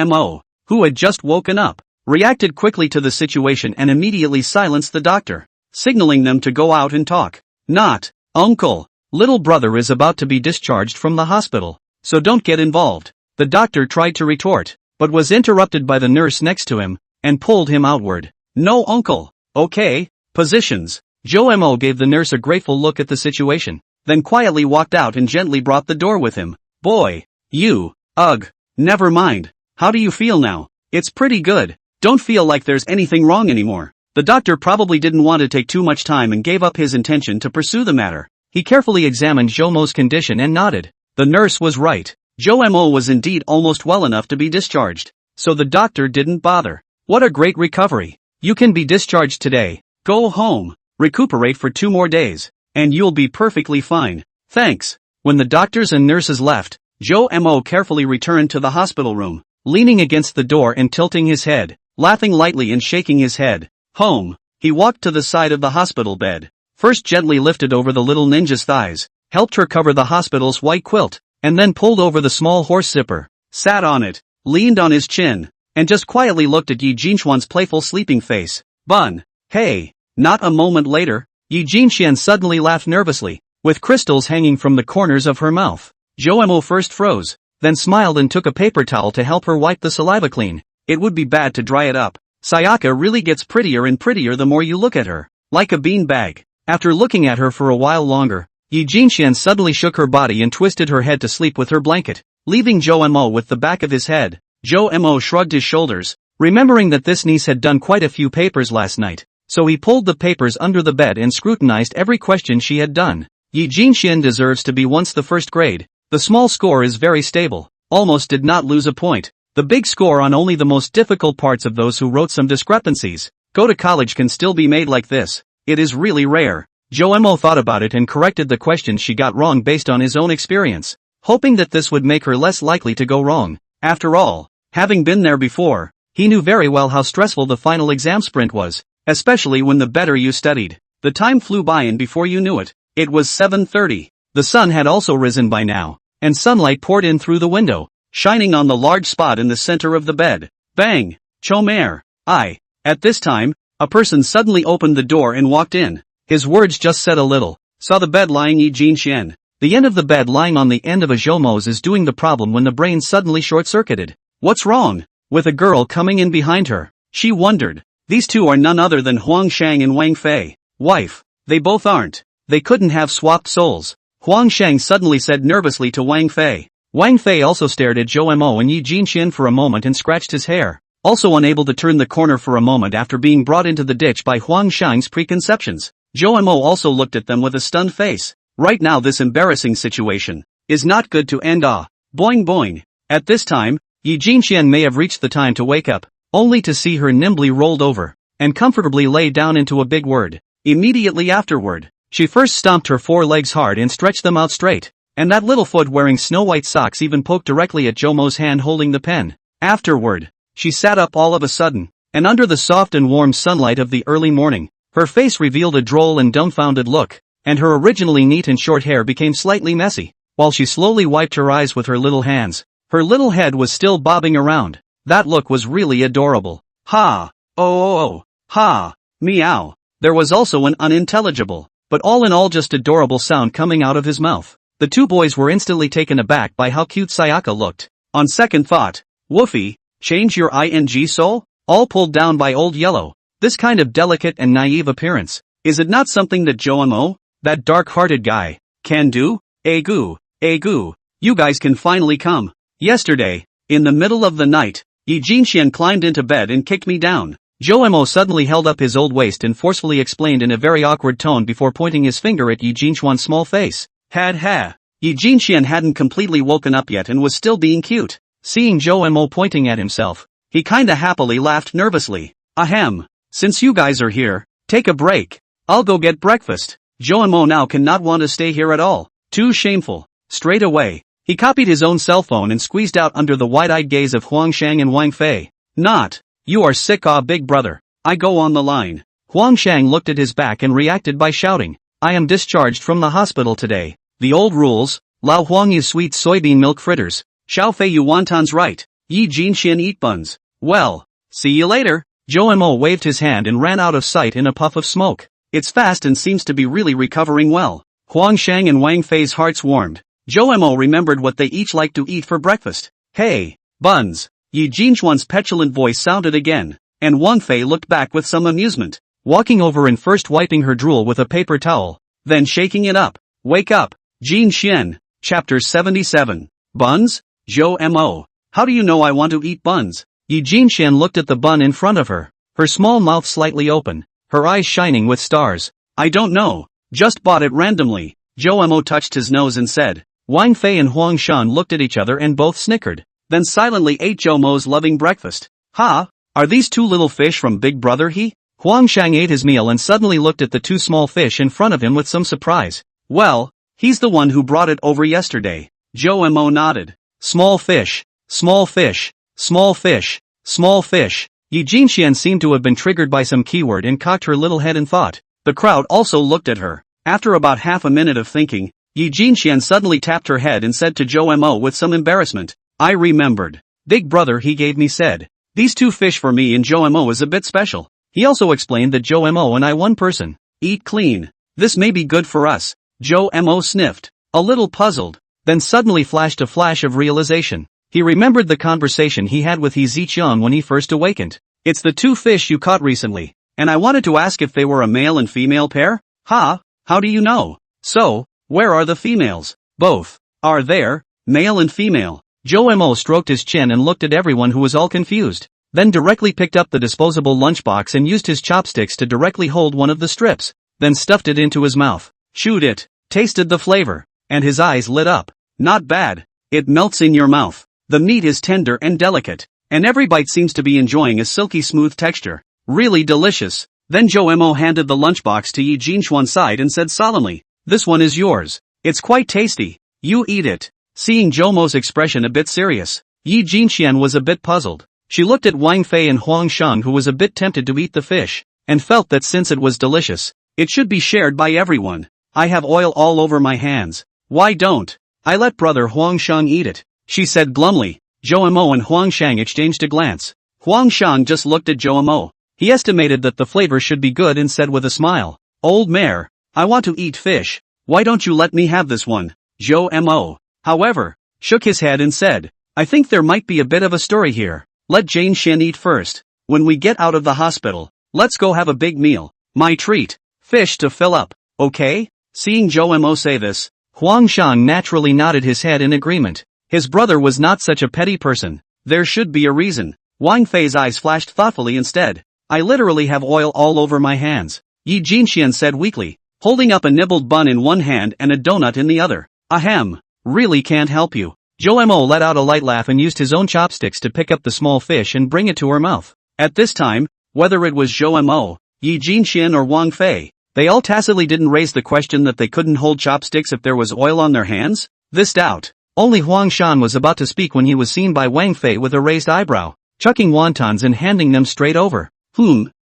who had just woken up, reacted quickly to the situation and immediately silenced the doctor, signaling them to go out and talk. Not, uncle, little brother is about to be discharged from the hospital, so don't get involved. The doctor tried to retort, but was interrupted by the nurse next to him, and pulled him outward. No uncle. Okay, positions. Jo gave the nurse a grateful look at the situation, then quietly walked out and gently brought the door with him. Boy, you, ugh, never mind. How do you feel now? It's pretty good. Don't feel like there's anything wrong anymore. The doctor probably didn't want to take too much time and gave up his intention to pursue the matter. He carefully examined Jomo's condition and nodded. The nurse was right. Jo was indeed almost well enough to be discharged, so the doctor didn't bother. What a great recovery. You can be discharged today. Go home, recuperate for 2 more days, and you'll be perfectly fine. Thanks. When the doctors and nurses left, Jo carefully returned to the hospital room, leaning against the door and tilting his head, laughing lightly and shaking his head. Home. He walked to the side of the hospital bed, first gently lifted over the little ninja's thighs, helped her cover the hospital's white quilt, and then pulled over the small horse zipper, sat on it, leaned on his chin, and just quietly looked at Yi Jinxuan's playful sleeping face. Bun. Hey. Not a moment later, Yi Jinxian suddenly laughed nervously, with crystals hanging from the corners of her mouth. Jo first froze, then smiled and took a paper towel to help her wipe the saliva clean. It would be bad to dry it up. Sayaka really gets prettier and prettier the more you look at her, like a bean bag. After looking at her for a while longer, Yi Jinxian suddenly shook her body and twisted her head to sleep with her blanket, leaving Jo with the back of his head. Jo shrugged his shoulders, remembering that this niece had done quite a few papers last night, so he pulled the papers under the bed and scrutinized every question she had done. Yi Jinxian deserves to be once the first grade. The small score is very stable, almost did not lose a point. The big score on only the most difficult parts of those who wrote some discrepancies. Go to college can still be made like this. It is really rare. Jo thought about it and corrected the questions she got wrong based on his own experience, hoping that this would make her less likely to go wrong. After all, having been there before, he knew very well how stressful the final exam sprint was, especially when the better you studied. The time flew by and before you knew it, it was 7:30. The sun had also risen by now, and sunlight poured in through the window, shining on the large spot in the center of the bed. Bang! Chomer! At this time, a person suddenly opened the door and walked in. His words just said a little. Saw the bed lying Yi Jinxian. The end of the bed lying on the end of a Zhomos is doing the problem when the brain suddenly short-circuited. What's wrong? With a girl coming in behind her. She wondered. These two are none other than Huang Shang and Wang Fei. Wife. They both aren't. They couldn't have swapped souls. Huang Shang suddenly said nervously to Wang Fei. Wang Fei also stared at Zhou Mo and Yi Jinxian for a moment and scratched his hair. Also unable to turn the corner for a moment after being brought into the ditch by Huang Shang's preconceptions. Zhou Mo also looked at them with a stunned face. Right now this embarrassing situation is not good to end. Boing boing. At this time, Yi Jinxian may have reached the time to wake up, only to see her nimbly rolled over, and comfortably lay down into a big word. Immediately afterward, she first stomped her 4 legs hard and stretched them out straight, and that little foot wearing snow-white socks even poked directly at Jomo's hand holding the pen. Afterward, she sat up all of a sudden, and under the soft and warm sunlight of the early morning, her face revealed a droll and dumbfounded look, and her originally neat and short hair became slightly messy, while she slowly wiped her eyes with her little hands. Her little head was still bobbing around. That look was really adorable. Ha! Oh! Ha! Meow! There was also an unintelligible, but all in all just adorable sound coming out of his mouth. The two boys were instantly taken aback by how cute Sayaka looked. On second thought, woofy, change your ing soul? All pulled down by Old Yellow. This kind of delicate and naive appearance, is it not something that Joamo, that dark-hearted guy, can do? Egu, you guys can finally come. Yesterday, in the middle of the night, Yi Jinxian climbed into bed and kicked me down. Joamo suddenly held up his old waist and forcefully explained in a very awkward tone before pointing his finger at Yi Jinxian's small face. Yi Jinxian hadn't completely woken up yet and was still being cute. Seeing Joamo pointing at himself, he kinda happily laughed nervously. Ahem. Since you guys are here, take a break. I'll go get breakfast. Joamo now cannot want to stay here at all. Too shameful. Straight away, he copied his own cell phone and squeezed out under the wide-eyed gaze of Huang Shang and Wang Fei. Not. You are sick, big brother. I go on the line. Huang Shang looked at his back and reacted by shouting. I am discharged from the hospital today. The old rules. Lao Huang you sweet soybean milk fritters. Xiao Fei you wontons right. Yi Jinxian eat buns. Well, see you later. Joamo waved his hand and ran out of sight in a puff of smoke. It's fast and seems to be really recovering well. Huang Shang and Wang Fei's hearts warmed. Joamo remembered what they each liked to eat for breakfast. Hey, buns. Yi Jinxian's petulant voice sounded again, and Wang Fei looked back with some amusement, walking over and first wiping her drool with a paper towel, then shaking it up. Wake up, Jinxian. Chapter 77. Buns? Joamo. How do you know I want to eat buns? Yi Jinxian looked at the bun in front of her, her small mouth slightly open, her eyes shining with stars. I don't know. Just bought it randomly. Joamo touched his nose and said. Wang Fei and Huang Shan looked at each other and both snickered, then silently ate Joamo's loving breakfast. Ha! Are these two little fish from Big Brother he? Huang Shang ate his meal and suddenly looked at the two small fish in front of him with some surprise. Well, he's the one who brought it over yesterday. Joamo nodded. Small fish, small fish, small fish, small fish. Yi Jinxian seemed to have been triggered by some keyword and cocked her little head in thought. The crowd also looked at her. After about half a minute of thinking, Yi Jinxian suddenly tapped her head and said to Joamo with some embarrassment. I remembered. Big Brother he gave me said. These two fish for me and Joamo is a bit special. He also explained that Joamo and I one person. Eat clean. This may be good for us. Joamo sniffed. A little puzzled. Then suddenly flashed a flash of realization. He remembered the conversation he had with He Ziqiang when he first awakened. It's the two fish you caught recently. And I wanted to ask if they were a male and female pair? Ha! How do you know? So, where are the females? Both. Are there, male and female? Joamo stroked his chin and looked at everyone who was all confused, then directly picked up the disposable lunchbox and used his chopsticks to directly hold one of the strips, then stuffed it into his mouth, chewed it, tasted the flavor, and his eyes lit up. Not bad. It melts in your mouth. The meat is tender and delicate, and every bite seems to be enjoying a silky smooth texture. Really delicious. Then Joamo handed the lunchbox to Yi Jinxian's side and said solemnly, this one is yours. It's quite tasty. You eat it. Seeing Joamo's expression a bit serious, Yi Jinxian was a bit puzzled. She looked at Wang Fei and Huang Shan who was a bit tempted to eat the fish, and felt that since it was delicious, it should be shared by everyone. I have oil all over my hands. Why don't I let brother Huang Shang eat it? She said glumly. Joamo and Huang Shang exchanged a glance. Huang Shang just looked at Zhou Mo. He estimated that the flavor should be good and said with a smile, "Old mare, I want to eat fish. Why don't you let me have this one?" Zhou Mo, however, shook his head and said, "I think there might be a bit of a story here. Let Jane Shin eat first. When we get out of the hospital, let's go have a big meal. My treat. Fish to fill up, okay?" Seeing Zhou Mo say this, Huang Shang naturally nodded his head in agreement. His brother was not such a petty person. There should be a reason. Wang Fei's eyes flashed thoughtfully instead. "I literally have oil all over my hands," Yi Jinxian said weakly, holding up a nibbled bun in one hand and a donut in the other. "Ahem. Really can't help you." Zhou Mo let out a light laugh and used his own chopsticks to pick up the small fish and bring it to her mouth. At this time, whether it was Zhou Mo, Yi Jinxian or Wang Fei, they all tacitly didn't raise the question that they couldn't hold chopsticks if there was oil on their hands. This doubt. Only Huang Shan was about to speak when he was seen by Wang Fei with a raised eyebrow, chucking wontons and handing them straight over.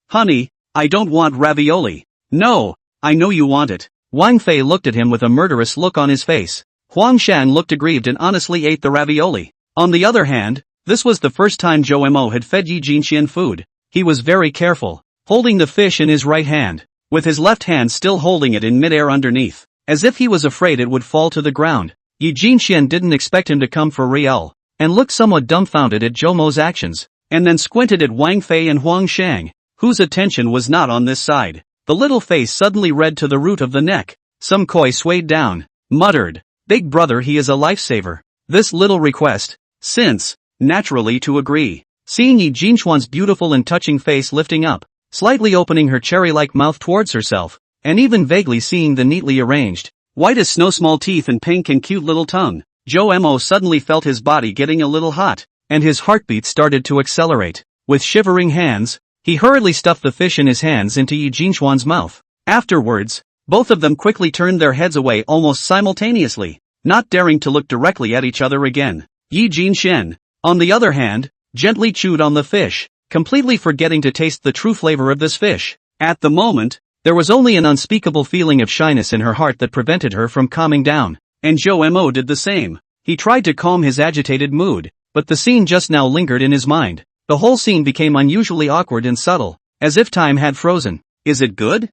Honey, I don't want ravioli." "No, I know you want it." Wang Fei looked at him with a murderous look on his face. Huang Shan looked aggrieved and honestly ate the ravioli. On the other hand, this was the first time Zhou Mo had fed Yi Jinxian food. He was very careful, holding the fish in his right hand, with his left hand still holding it in midair underneath, as if he was afraid it would fall to the ground. Yi Jinxian didn't expect him to come for real, and looked somewhat dumbfounded at Zhou Mo's actions, and then squinted at Wang Fei and Huang Shang, whose attention was not on this side. The little face suddenly red to the root of the neck. Some koi swayed down, muttered, "Big brother, he is a lifesaver." This little request, since, naturally to agree. Seeing Yi Jinxuan's beautiful and touching face lifting up, slightly opening her cherry-like mouth towards herself, and even vaguely seeing the neatly arranged, white as snow small teeth and pink and cute little tongue, Zhou Mo suddenly felt his body getting a little hot, and his heartbeat started to accelerate. With shivering hands, he hurriedly stuffed the fish in his hands into Yi Jinxuan's mouth. Afterwards, both of them quickly turned their heads away almost simultaneously, not daring to look directly at each other again. Yi Jinxian, on the other hand, gently chewed on the fish, completely forgetting to taste the true flavor of this fish. At the moment, there was only an unspeakable feeling of shyness in her heart that prevented her from calming down, and Zhou Mo did the same. He tried to calm his agitated mood, but the scene just now lingered in his mind. The whole scene became unusually awkward and subtle, as if time had frozen. "Is it good?"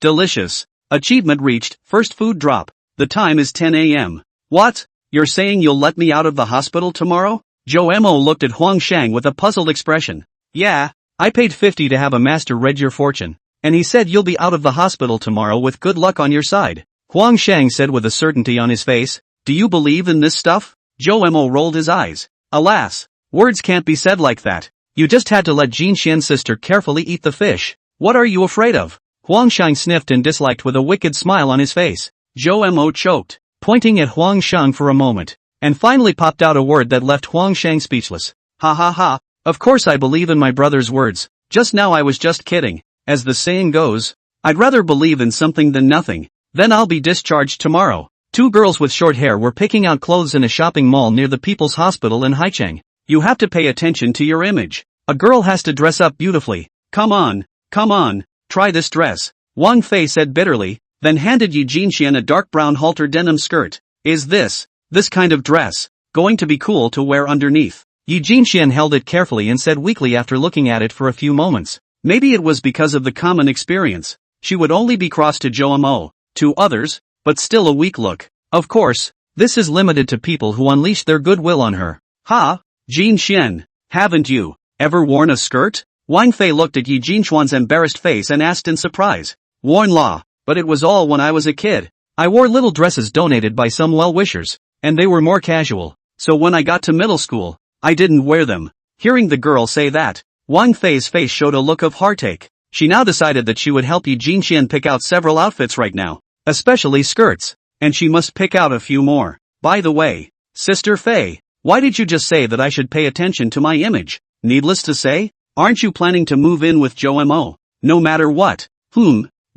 Delicious. Achievement reached, first food drop. The time is 10 a.m. "What? You're saying you'll let me out of the hospital tomorrow?" Zhou Mo looked at Huang Shang with a puzzled expression. "Yeah, I paid 50 to have a master read your fortune, and he said you'll be out of the hospital tomorrow with good luck on your side," Huang Shang said with a certainty on his face. "Do you believe in this stuff?" Zhou Mo rolled his eyes. "Alas, words can't be said like that. You just had to let Jinxian's sister carefully eat the fish. What are you afraid of?" Huang Shang sniffed and disliked with a wicked smile on his face. Zhou Mo choked, pointing at Huang Shang for a moment, and finally popped out a word that left Huang Shang speechless. "Ha ha ha, of course I believe in my brother's words. Just now I was just kidding. As the saying goes, I'd rather believe in something than nothing. Then I'll be discharged tomorrow." Two girls with short hair were picking out clothes in a shopping mall near the People's Hospital in Haicheng. "You have to pay attention to your image. A girl has to dress up beautifully. Come on, try this dress," Wang Fei said bitterly, then handed Yi Jinxian a dark brown halter denim skirt. "Is this kind of dress going to be cool to wear underneath?" Yi Jinxian held it carefully and said weakly after looking at it for a few moments. Maybe it was because of the common experience. She would only be cross to Zhou Mo, to others, but still a weak look. Of course, this is limited to people who unleash their goodwill on her. "Ha, Jinxian, haven't you ever worn a skirt?" Wang Fei looked at Yi Jinxuan's embarrassed face and asked in surprise. "Worn la, but it was all when I was a kid. I wore little dresses donated by some well-wishers, and they were more casual, so when I got to middle school, I didn't wear them." Hearing the girl say that, Wang Fei's face showed a look of heartache. She now decided that she would help Yi Jinxian pick out several outfits right now, especially skirts, and she must pick out a few more. "By the way, Sister Fei, why did you just say that I should pay attention to my image? Needless to say, aren't you planning to move in with Zhou Mo, no matter what?"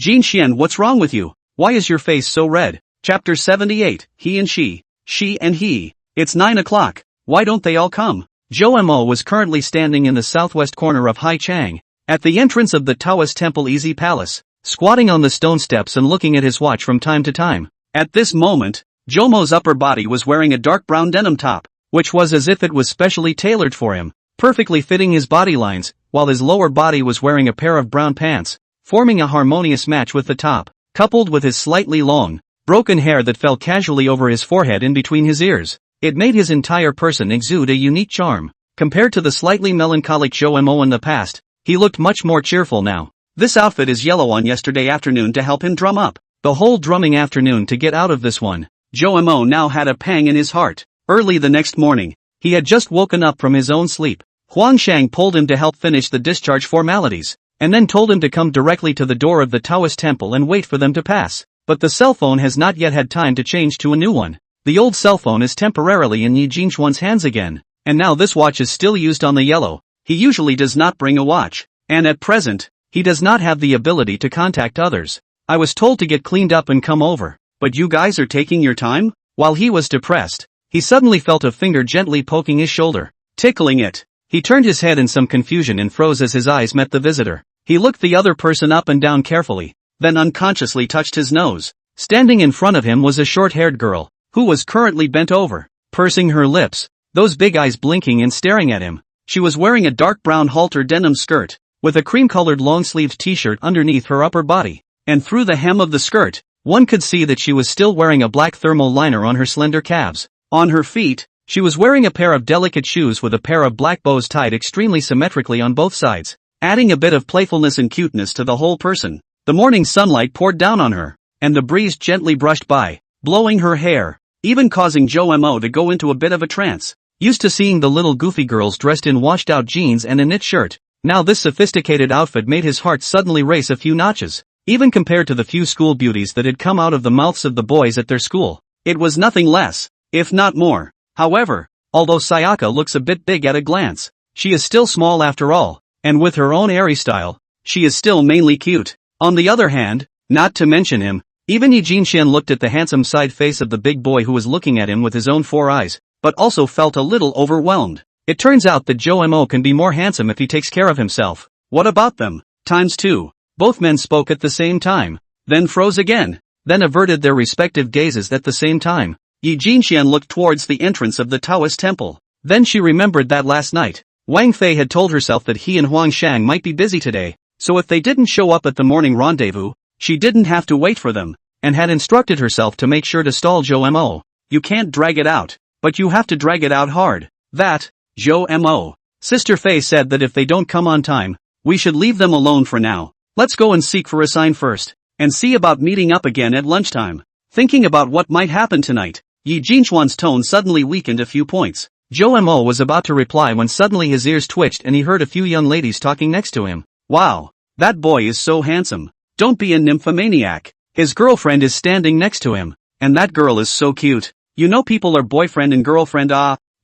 Jinxian, what's wrong with you? Why is your face so red? Chapter 78, He and She and He. It's 9 o'clock, why don't they all come? Zhou Mo was currently standing in the southwest corner of Haicheng, at the entrance of the Taoist Temple Easy Palace, squatting on the stone steps and looking at his watch from time to time. At this moment, Zhou Mo's upper body was wearing a dark brown denim top, which was as if it was specially tailored for him. perfectly fitting his body lines, while his lower body was wearing a pair of brown pants, forming a harmonious match with the top, coupled with his slightly long, broken hair that fell casually over his forehead in between his ears. It made his entire person exude a unique charm. Compared to the slightly melancholic Jo Mo in the past, he looked much more cheerful now. This outfit is yellow on yesterday afternoon to help him drum up the whole drumming afternoon to get out of this one. Jo Mo now had a pang in his heart. Early the next morning, he had just woken up from his own sleep. Huang Shang pulled him to help finish the discharge formalities, and then told him to come directly to the door of the Taoist temple and wait for them to pass. But the cell phone has not yet had time to change to a new one. The old cell phone is temporarily in Yi Jinchuan's hands again, and now this watch is still used on the yellow. He usually does not bring a watch, and at present, he does not have the ability to contact others. I was told to get cleaned up and come over, but you guys are taking your time? While he was depressed, he suddenly felt a finger gently poking his shoulder, tickling it. He turned his head in some confusion and froze as his eyes met the visitor. He looked the other person up and down carefully, then unconsciously touched his nose. Standing in front of him was a short-haired girl, who was currently bent over, pursing her lips, those big eyes blinking and staring at him. She was wearing a dark brown halter denim skirt, with a cream-colored long-sleeved t-shirt underneath her upper body, and through the hem of the skirt, one could see that she was still wearing a black thermal liner on her slender calves. On her feet, she was wearing a pair of delicate shoes with a pair of black bows tied extremely symmetrically on both sides, adding a bit of playfulness and cuteness to the whole person. The morning sunlight poured down on her, and the breeze gently brushed by, blowing her hair, even causing Jo Mo to go into a bit of a trance. Used to seeing the little goofy girls dressed in washed-out jeans and a knit shirt, now this sophisticated outfit made his heart suddenly race a few notches. Even compared to the few school beauties that had come out of the mouths of the boys at their school, it was nothing less, if not more. However, although Sayaka looks a bit big at a glance, she is still small after all, and with her own airy style, she is still mainly cute. On the other hand, not to mention him, even Yi Jinxian looked at the handsome side face of the big boy who was looking at him with his own 4 eyes, but also felt a little overwhelmed. It turns out that Jo Mo can be more handsome if he takes care of himself. What about them? ×2. Both men spoke at the same time, then froze again, then averted their respective gazes at the same time. Yi Jinxian looked towards the entrance of the Taoist temple. Then she remembered that last night, Wang Fei had told herself that he and Huang Shang might be busy today, so if they didn't show up at the morning rendezvous, she didn't have to wait for them, and had instructed herself to make sure to stall Jo Mo. You can't drag it out, but you have to drag it out hard. That, Jo Mo. Sister Fei said that if they don't come on time, we should leave them alone for now. Let's go and seek for a sign first, and see about meeting up again at lunchtime. Thinking about what might happen tonight, Yi Jinchuan's tone suddenly weakened a few points. Jo Mo was about to reply when suddenly his ears twitched and he heard a few young ladies talking next to him. Wow, that boy is so handsome. Don't be a nymphomaniac. His girlfriend is standing next to him, and that girl is so cute. You know people are boyfriend and girlfriend.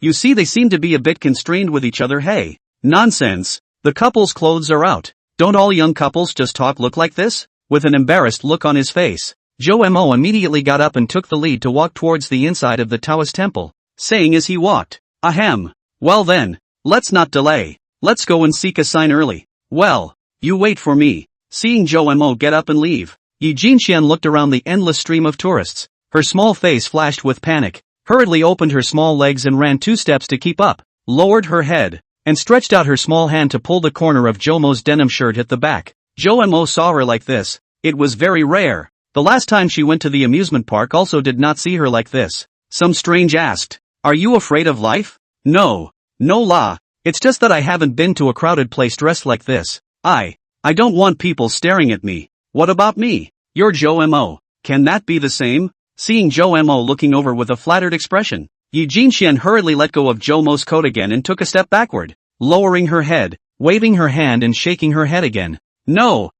You see they seem to be a bit constrained with each other. Hey, nonsense. The couple's clothes are out. Don't all young couples just look like this? With an embarrassed look on his face, Jo Mo immediately got up and took the lead to walk towards the inside of the Taoist temple, saying as he walked, Ahem. Well then, let's not delay. Let's go and seek a sign early. Well, you wait for me. Seeing Jo Mo get up and leave, Yi Jinxian looked around the endless stream of tourists. Her small face flashed with panic, hurriedly opened her small legs and ran 2 steps to keep up, lowered her head, and stretched out her small hand to pull the corner of Jo Mo's denim shirt at the back. Jo Mo saw her like this. It was very rare. The last time she went to the amusement park also did not see her like this. Some strange asked, Are you afraid of life? No la. It's just that I haven't been to a crowded place dressed like this. I don't want people staring at me. What about me? You're Jo Mo. Can that be the same? Seeing Jo Mo looking over with a flattered expression, Yi Jinxian hurriedly let go of Jo Mo's coat again and took a step backward, lowering her head, waving her hand and shaking her head again. No.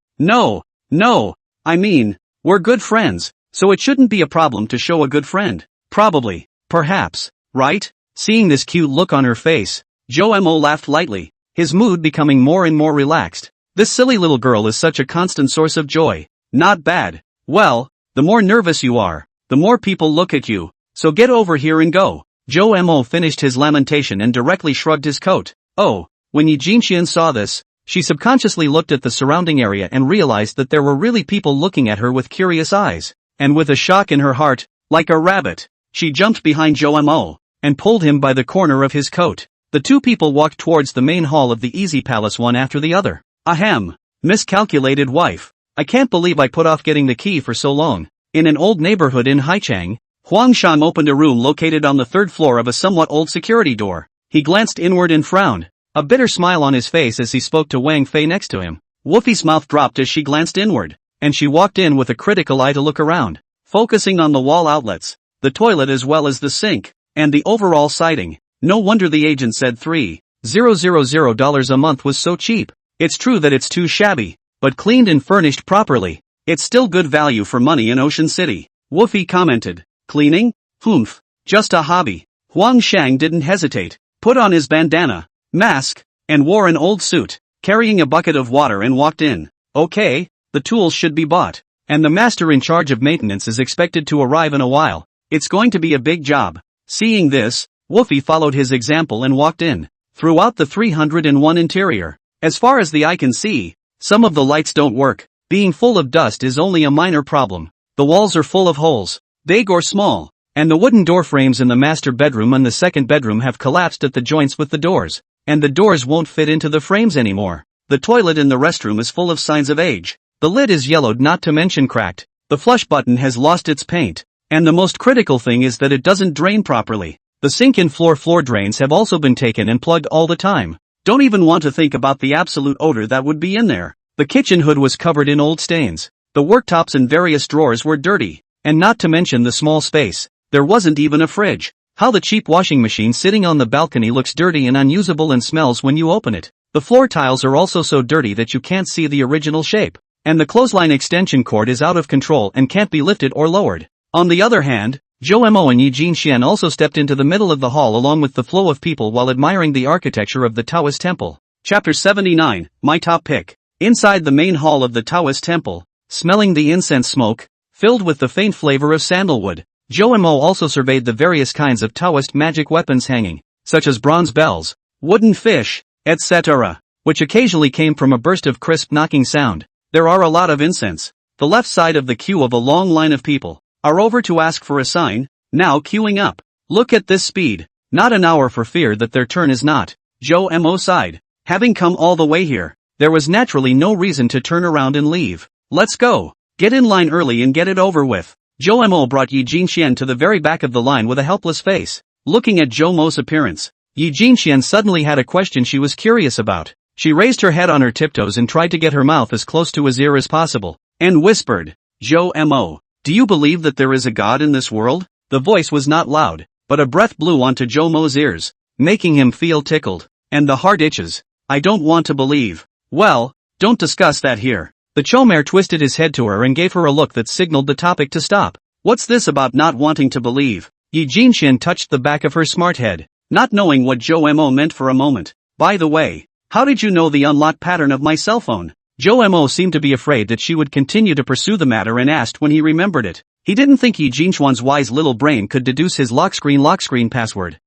I mean, we're good friends, so it shouldn't be a problem to show a good friend. Probably, perhaps, right? Seeing this cute look on her face, Jo Mo laughed lightly, his mood becoming more and more relaxed. This silly little girl is such a constant source of joy. Not bad. Well, the more nervous you are, the more people look at you, so get over here and go. Jo Mo finished his lamentation and directly shrugged his coat. Oh, when Yi Jinxian saw this, she subconsciously looked at the surrounding area and realized that there were really people looking at her with curious eyes. And with a shock in her heart, like a rabbit, she jumped behind Jo Mo, and pulled him by the corner of his coat. The two people walked towards the main hall of the Easy Palace one after the other. Ahem. Miscalculated wife. I can't believe I put off getting the key for so long. In an old neighborhood in Haichang, Huang Shan opened a room located on the third floor of a somewhat old security door. He glanced inward and frowned, a bitter smile on his face as he spoke to Wang Fei next to him. Wolfie's mouth dropped as she glanced inward, and she walked in with a critical eye to look around, focusing on the wall outlets, the toilet as well as the sink, and the overall siding. No wonder the agent said $3,000 a month was so cheap. It's true that it's too shabby, but cleaned and furnished properly, it's still good value for money in Ocean City. Wolfie commented. Cleaning? Humph. Just a hobby. Huang Shang didn't hesitate, put on his bandana, mask, and wore an old suit, carrying a bucket of water and walked in. Okay, the tools should be bought, and the master in charge of maintenance is expected to arrive in a while. It's going to be a big job. Seeing this, Wolfie followed his example and walked in. Throughout the 301 interior, as far as the eye can see, some of the lights don't work. Being full of dust is only a minor problem. The walls are full of holes, big or small, and the wooden door frames in the master bedroom and the second bedroom have collapsed at the joints with the doors, and the doors won't fit into the frames anymore. The toilet in the restroom is full of signs of age. The lid is yellowed, not to mention cracked. The flush button has lost its paint, and the most critical thing is that it doesn't drain properly. The sink and floor drains have also been taken and plugged all the time. Don't even want to think about the absolute odor that would be in there. The kitchen hood was covered in old stains. The worktops and various drawers were dirty, and not to mention the small space, there wasn't even a fridge. How the cheap washing machine sitting on the balcony looks dirty and unusable and smells when you open it. The floor tiles are also so dirty that you can't see the original shape, and the clothesline extension cord is out of control and can't be lifted or lowered. On the other hand, Zhou Mo and Yi Jinxian also stepped into the middle of the hall along with the flow of people while admiring the architecture of the Taoist temple. Chapter 79, My Top Pick. Inside the main hall of the Taoist temple, smelling the incense smoke, filled with the faint flavor of sandalwood, Zhou Mo also surveyed the various kinds of Taoist magic weapons hanging, such as bronze bells, wooden fish, etc., which occasionally came from a burst of crisp knocking sound. There are a lot of incense. The left side of the queue of a long line of people are over to ask for a sign, now queuing up. Look at this speed. Not an hour for fear that their turn is not. Zhou Mo sighed. Having come all the way here, there was naturally no reason to turn around and leave. Let's go. Get in line early and get it over with. Zhou Mo brought Yi Jinxian to the very back of the line with a helpless face. Looking at Zhou Mo's appearance, Yi Jinxian suddenly had a question she was curious about. She raised her head on her tiptoes and tried to get her mouth as close to his ear as possible, and whispered, Zhou Mo, do you believe that there is a god in this world? The voice was not loud, but a breath blew onto Zhou Mo's ears, making him feel tickled, and the heart itches. I don't want to believe. Well, don't discuss that here. The Chomer twisted his head to her and gave her a look that signaled the topic to stop. What's this about not wanting to believe? Yi Jinxian touched the back of her smart head, not knowing what Zhou Mo meant for a moment. By the way, how did you know the unlock pattern of my cell phone? Zhou Mo seemed to be afraid that she would continue to pursue the matter and asked when he remembered it. He didn't think Yi Jinxian's wise little brain could deduce his lock screen password.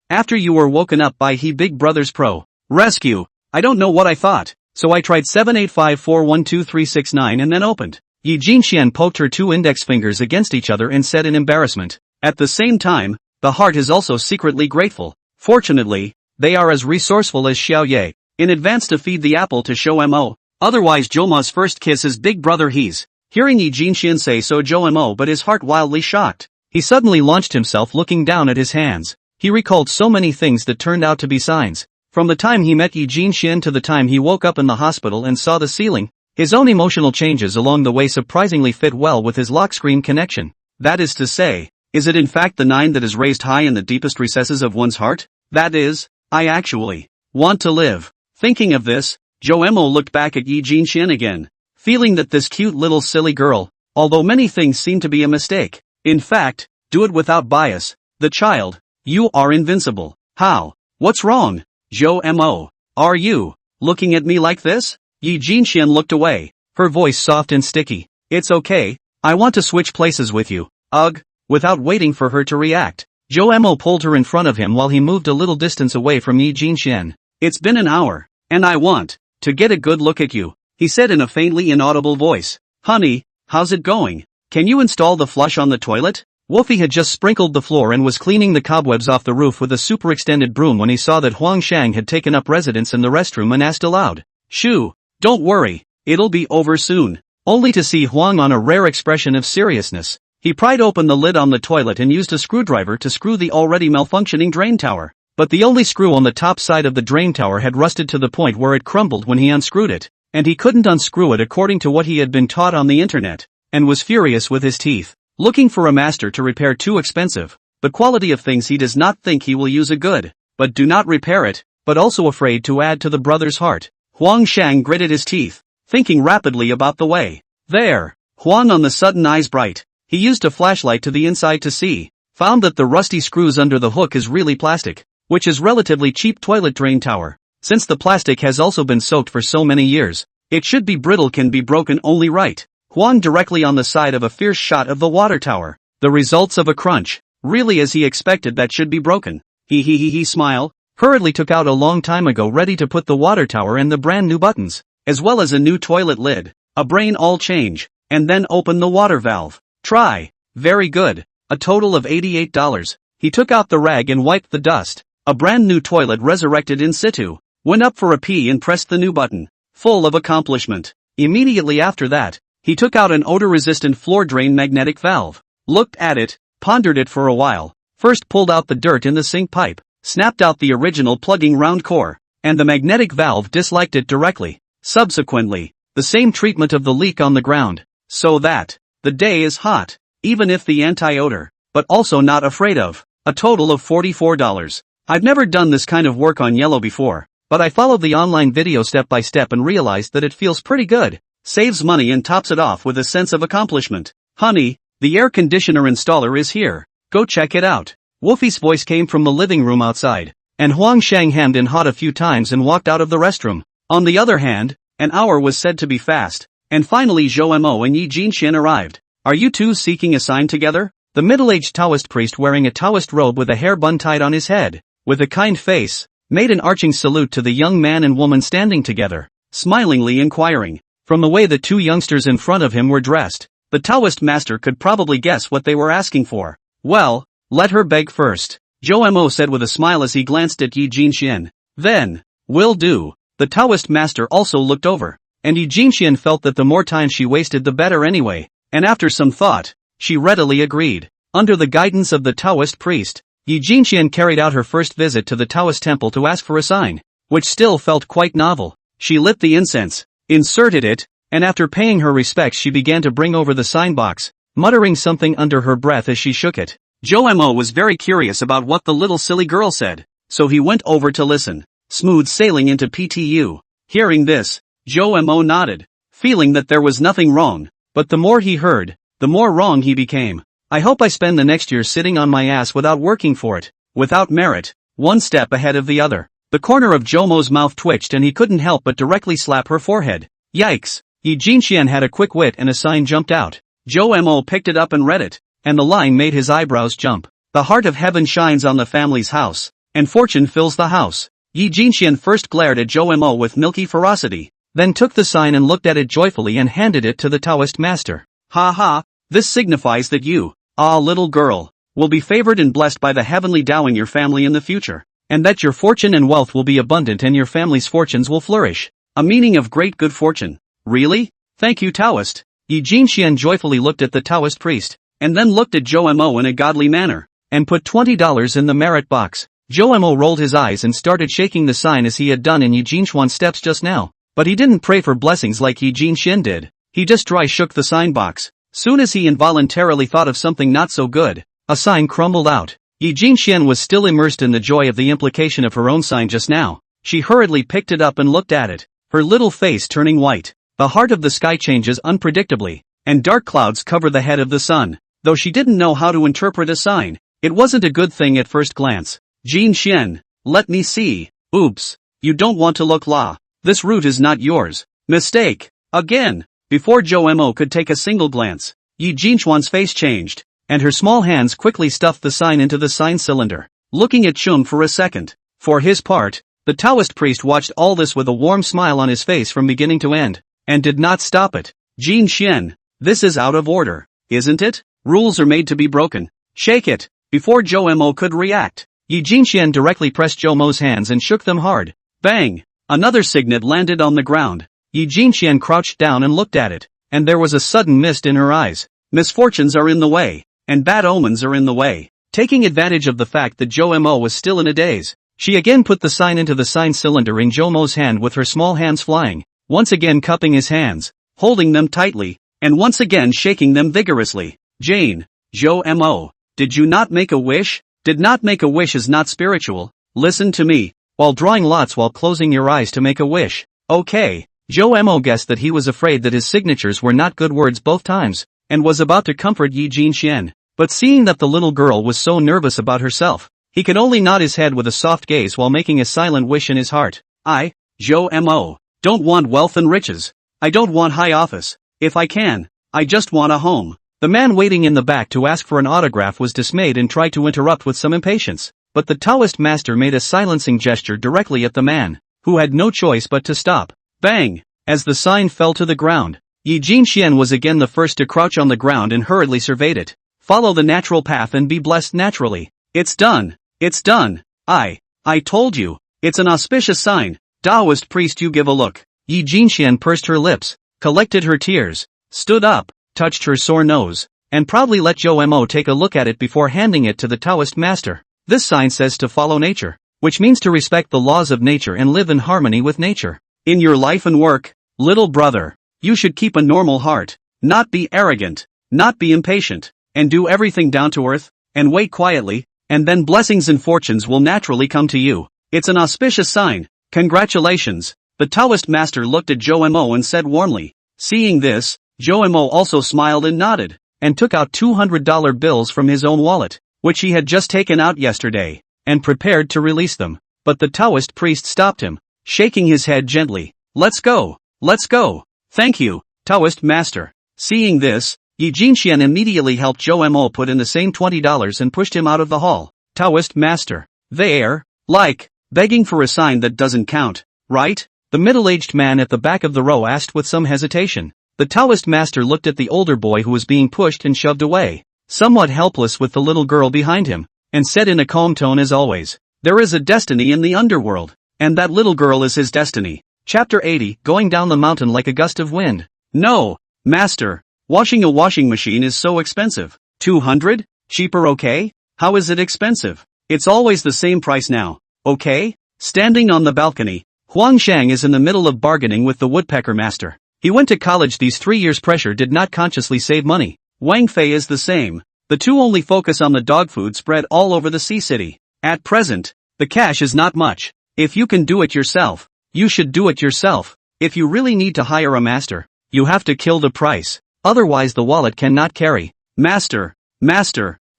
After you were woken up by He Big Brother's Pro Rescue. I don't know what I thought, so I tried 7854123669 and then opened. Yi Jinxian poked her two index fingers against each other and said in embarrassment. At the same time, the heart is also secretly grateful. Fortunately, they are as resourceful as Xiao Ye, in advance to feed the apple to Zhou Mo. Otherwise Zhou Mo's first kiss is big brother he's. Hearing Yi Jinxian say so Zhou Mo but his heart wildly shocked. He suddenly launched himself looking down at his hands. He recalled so many things that turned out to be signs. From the time he met Yi Jinxian to the time he woke up in the hospital and saw the ceiling, his own emotional changes along the way surprisingly fit well with his lock screen connection. That is to say, is it in fact the 9 that is raised high in the deepest recesses of one's heart? That is, I actually want to live. Thinking of this, Zhou Mo looked back at Yi Jinxian again, feeling that this cute little silly girl, although many things seem to be a mistake, in fact, do it without bias. The child, you are invincible. How? What's wrong? Zhou Mo, are you looking at me like this? Yi Jinxian looked away, her voice soft and sticky. It's okay, I want to switch places with you. Ugh. Without waiting for her to react, Zhou Mo pulled her in front of him while he moved a little distance away from Yi Jinxian. It's been an hour, and I want to get a good look at you, he said in a faintly inaudible voice. Honey, how's it going? Can you install the flush on the toilet? Wolfie had just sprinkled the floor and was cleaning the cobwebs off the roof with a super extended broom when he saw that Huang Shang had taken up residence in the restroom and asked aloud, "Shoo, don't worry, it'll be over soon." Only to see Huang on a rare expression of seriousness. He pried open the lid on the toilet and used a screwdriver to screw the already malfunctioning drain tower. But the only screw on the top side of the drain tower had rusted to the point where it crumbled when he unscrewed it, and he couldn't unscrew it according to what he had been taught on the internet, and was furious with his teeth. Looking for a master to repair too expensive, the quality of things he does not think he will use a good, but do not repair it, but also afraid to add to the brother's heart. Huang Shang gritted his teeth, thinking rapidly about the way. There, Huang on the sudden eyes bright. He used a flashlight to the inside to see, found that the rusty screws under the hook is really plastic, which is relatively cheap toilet drain tower. Since the plastic has also been soaked for so many years, it should be brittle, can be broken only right. Huang directly on the side of a fierce shot of the water tower. The results of a crunch, really as he expected that should be broken. He smile, hurriedly took out a long time ago ready to put the water tower and the brand new buttons, as well as a new toilet lid, a brain all change, and then open the water valve. Try. Very good. A total of $88. He took out the rag and wiped the dust. A brand new toilet resurrected in situ. Went up for a pee and pressed the new button. Full of accomplishment. Immediately after that, he took out an odor-resistant floor drain magnetic valve, looked at it, pondered it for a while, first pulled out the dirt in the sink pipe, snapped out the original plugging round core, and the magnetic valve disliked it directly. Subsequently, the same treatment of the leak on the ground, so that the day is hot, even if the anti-odor, but also not afraid of. A total of $44. I've never done this kind of work on yellow before, but I followed the online video step by step and realized that it feels pretty good. Saves money and tops it off with a sense of accomplishment. Honey, the air conditioner installer is here. Go check it out. Wolfie's voice came from the living room outside, and Huang Shang hemmed and hawed a few times and walked out of the restroom. On the other hand, an hour was said to be fast, and finally Zhou Mo and Yi Jinxian arrived. Are you two seeking a sign together? The middle-aged Taoist priest wearing a Taoist robe with a hair bun tied on his head, with a kind face, made an arching salute to the young man and woman standing together, smilingly inquiring. From the way the two youngsters in front of him were dressed, the Taoist master could probably guess what they were asking for. Well, let her beg first, Zhou Mo said with a smile as he glanced at Yi Jinxian. Then, will do. The Taoist master also looked over, and Yi Jinxian felt that the more time she wasted the better anyway, and after some thought, she readily agreed. Under the guidance of the Taoist priest, Yi Jinxian carried out her first visit to the Taoist temple to ask for a sign, which still felt quite novel. She lit the incense, inserted it, and after paying her respects she began to bring over the sign box, muttering something under her breath as she shook it. Zhou Mo was very curious about what the little silly girl said, so he went over to listen. Smooth sailing into PTU. Hearing this, Zhou Mo nodded, feeling that there was nothing wrong, but the more he heard, the more wrong he became. I hope I spend the next year sitting on my ass without working for it, without merit, one step ahead of the other. The corner of Zhou Mo's mouth twitched and he couldn't help but directly slap her forehead. Yikes! Yi Jinxian had a quick wit and a sign jumped out. Zhou Mo picked it up and read it, and the line made his eyebrows jump. The heart of heaven shines on the family's house, and fortune fills the house. Yi Jinxian first glared at Zhou Mo with milky ferocity, then took the sign and looked at it joyfully and handed it to the Taoist master. Ha ha, this signifies that you, little girl, will be favored and blessed by the heavenly Tao in your family in the future, and that your fortune and wealth will be abundant and your family's fortunes will flourish. A meaning of great good fortune. Really? Thank you, Taoist. Yi Jinxian joyfully looked at the Taoist priest, and then looked at Zhou Mo in a godly manner, and put $20 in the merit box. Zhou Mo rolled his eyes and started shaking the sign as he had done in Yi Jinxian's steps just now, but he didn't pray for blessings like Yi Jinxian did. He just dry shook the sign box. Soon as he involuntarily thought of something not so good, a sign crumbled out. Yi Jinxian was still immersed in the joy of the implication of her own sign just now. She hurriedly picked it up and looked at it, her little face turning white. The heart of the sky changes unpredictably, and dark clouds cover the head of the sun. Though she didn't know how to interpret a sign, it wasn't a good thing at first glance. Jinxian, let me see. Oops, you don't want to look la. This route is not yours. Mistake. Again. Before Zhou Mo could take a single glance, Yi Jinxian's face changed, and her small hands quickly stuffed the sign into the sign cylinder, looking at Chun for a second. For his part, the Taoist priest watched all this with a warm smile on his face from beginning to end, and did not stop it. Jinxian, this is out of order, isn't it? Rules are made to be broken. Shake it. Before Jomo could react, Yi Jinxian directly pressed Jomo's hands and shook them hard. Bang! Another signet landed on the ground. Yi Jinxian crouched down and looked at it, and there was a sudden mist in her eyes. Misfortunes are in the way, and bad omens are in the way. Taking advantage of the fact that Jomo was still in a daze, she again put the sign into the sign cylinder in Jomo's hand with her small hands flying, once again cupping his hands, holding them tightly, and once again shaking them vigorously. Jane, Jomo, did you not make a wish? Did not make a wish is not spiritual. Listen to me, while drawing lots while closing your eyes to make a wish. Okay. Jomo guessed that he was afraid that his signatures were not good words both times, and was about to comfort Yi Jinxian. But seeing that the little girl was so nervous about herself, he could only nod his head with a soft gaze while making a silent wish in his heart. I, Jomo, don't want wealth and riches. I don't want high office. If I can, I just want a home. The man waiting in the back to ask for an autograph was dismayed and tried to interrupt with some impatience, but the Taoist master made a silencing gesture directly at the man, who had no choice but to stop. Bang! As the sign fell to the ground, Yi Jinxian was again the first to crouch on the ground and hurriedly surveyed it. Follow the natural path and be blessed naturally. It's done. It's done. I told you. It's an auspicious sign. Taoist priest, you give a look. Yi Jinxian pursed her lips, collected her tears, stood up, touched her sore nose, and proudly let Jomo take a look at it before handing it to the Taoist master. This sign says to follow nature, which means to respect the laws of nature and live in harmony with nature. In your life and work, little brother, you should keep a normal heart, not be arrogant, not be impatient, and do everything down to earth, and wait quietly, and then blessings and fortunes will naturally come to you. It's an auspicious sign. Congratulations. The Taoist master looked at Jomo and said warmly. Seeing this, Jomo also smiled and nodded, and took out $200 bills from his own wallet, which he had just taken out yesterday, and prepared to release them. But the Taoist priest stopped him, shaking his head gently. Let's go. Let's go. Thank you, Taoist master. Seeing this, Yi Jinxian immediately helped Jomo put in the same $20 and pushed him out of the hall. Taoist master. There, like, begging for a sign that doesn't count, right? The middle-aged man at the back of the row asked with some hesitation. The Taoist master looked at the older boy who was being pushed and shoved away, somewhat helpless with the little girl behind him, and said in a calm tone as always, there is a destiny in the underworld, and that little girl is his destiny. Chapter 80, Going down the mountain like a gust of wind. No, master. Washing a washing machine is so expensive. 200? Cheaper, okay? How is it expensive? It's always the same price now, okay? Standing on the balcony, Huang Shang is in the middle of bargaining with the woodpecker master. He went to college. These 3 years' pressure did not consciously save money. Wang Fei is the same. The two only focus on the dog food spread all over the sea city. At present, the cash is not much. If you can do it yourself, you should do it yourself. If you really need to hire a master, you have to kill the price. Otherwise the wallet cannot carry. Master,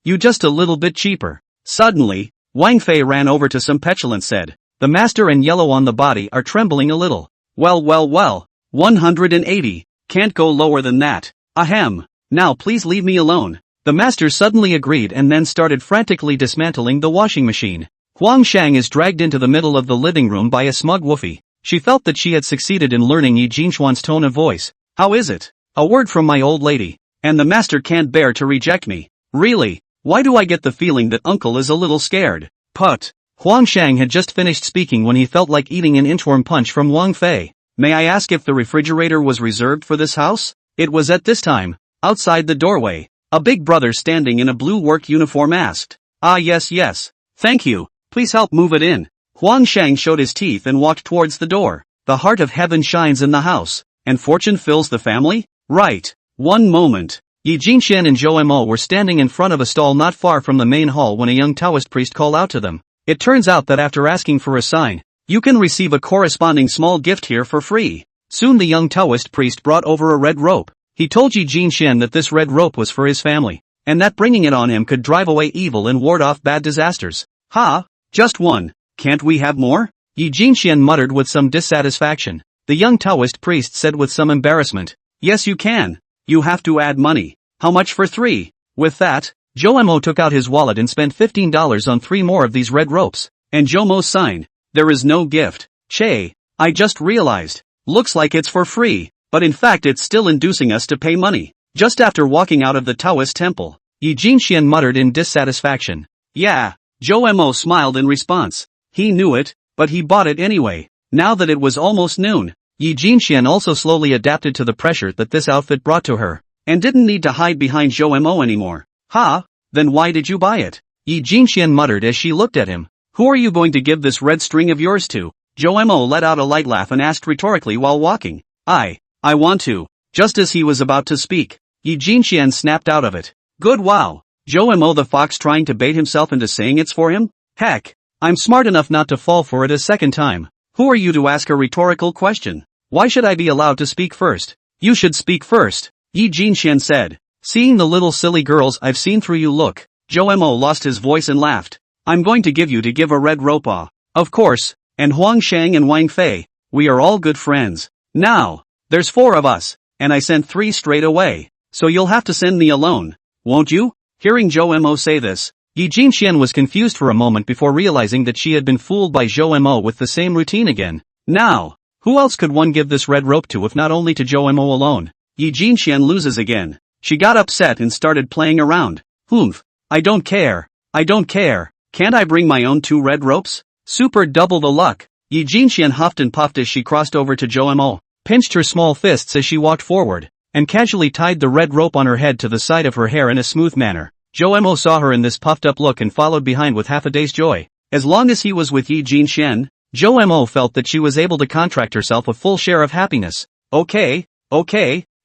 you just a little bit cheaper. Suddenly, Wang Fei ran over to some petulance said. The master and yellow on the body are trembling a little. Well, 180. Can't go lower than that. Ahem. Now please leave me alone. The master suddenly agreed and then started frantically dismantling the washing machine. Huang Shang is dragged into the middle of the living room by a smug woofie. She felt that she had succeeded in learning Yi Jinxuan's tone of voice. How is it? A word from my old lady. And the master can't bear to reject me. Really? Why do I get the feeling that uncle is a little scared? Put. Huang Shang had just finished speaking when he felt like eating an inchworm punch from Wang Fei. May I ask if the refrigerator was reserved for this house? It was at this time. Outside the doorway, a big brother standing in a blue work uniform asked. Ah yes. Thank you. Please help move it in. Huang Shang showed his teeth and walked towards the door. The heart of heaven shines in the house, and fortune fills the family? Right. One moment. Yi Jinxian and Jomo were standing in front of a stall not far from the main hall when a young Taoist priest called out to them. It turns out that after asking for a sign, you can receive a corresponding small gift here for free. Soon the young Taoist priest brought over a red rope. He told Yi Jinxian that this red rope was for his family, and that bringing it on him could drive away evil and ward off bad disasters. Ha! Just one. Can't we have more? Yi Jinxian muttered with some dissatisfaction. The young Taoist priest said with some embarrassment. Yes you can. You have to add money. How much for 3? With that, Jomo took out his wallet and spent $15 on 3 more of these red ropes. And Jomo signed. There is no gift. Che, I just realized. Looks like it's for free, but in fact it's still inducing us to pay money. Just after walking out of the Taoist temple, Yi Jinxian muttered in dissatisfaction. Yeah. Zhou Mo smiled in response. He knew it, but he bought it anyway. Now that it was almost noon, Yi Jinxian also slowly adapted to the pressure that this outfit brought to her, and didn't need to hide behind Zhou Mo anymore. Ha? Then why did you buy it? Yi Jinxian muttered as she looked at him. Who are you going to give this red string of yours to? Zhou Mo let out a light laugh and asked rhetorically while walking. I want to. Just as he was about to speak, Yi Jinxian snapped out of it. Good wow. Zhou Mo the fox trying to bait himself into saying it's for him? Heck. I'm smart enough not to fall for it a second time. Who are you to ask a rhetorical question? Why should I be allowed to speak first? You should speak first, Yi Jinxian said. Seeing the little silly girls I've seen through you look, Zhou Mo lost his voice and laughed. I'm going to give a red rope ah. Of course, and Huang Shang and Wang Fei, we are all good friends. Now, there's 4 of us, and I sent 3 straight away, so you'll have to send me alone, won't you? Hearing Zhou Mo say this, Yi Jinxian was confused for a moment before realizing that she had been fooled by Zhou Mo with the same routine again. Now, who else could one give this red rope to if not only to Zhou Mo alone? Yi Jinxian loses again. She got upset and started playing around. Humph. I don't care. Can't I bring my own 2 red ropes? Super double the luck. Yi Jinxian huffed and puffed as she crossed over to Zhou Mo, pinched her small fists as she walked forward, and casually tied the red rope on her head to the side of her hair in a smooth manner. Zhou Mo saw her in this puffed up look and followed behind with half a day's joy. As long as he was with Yi Jinxian, Zhou Mo felt that she was able to contract herself a full share of happiness. Okay,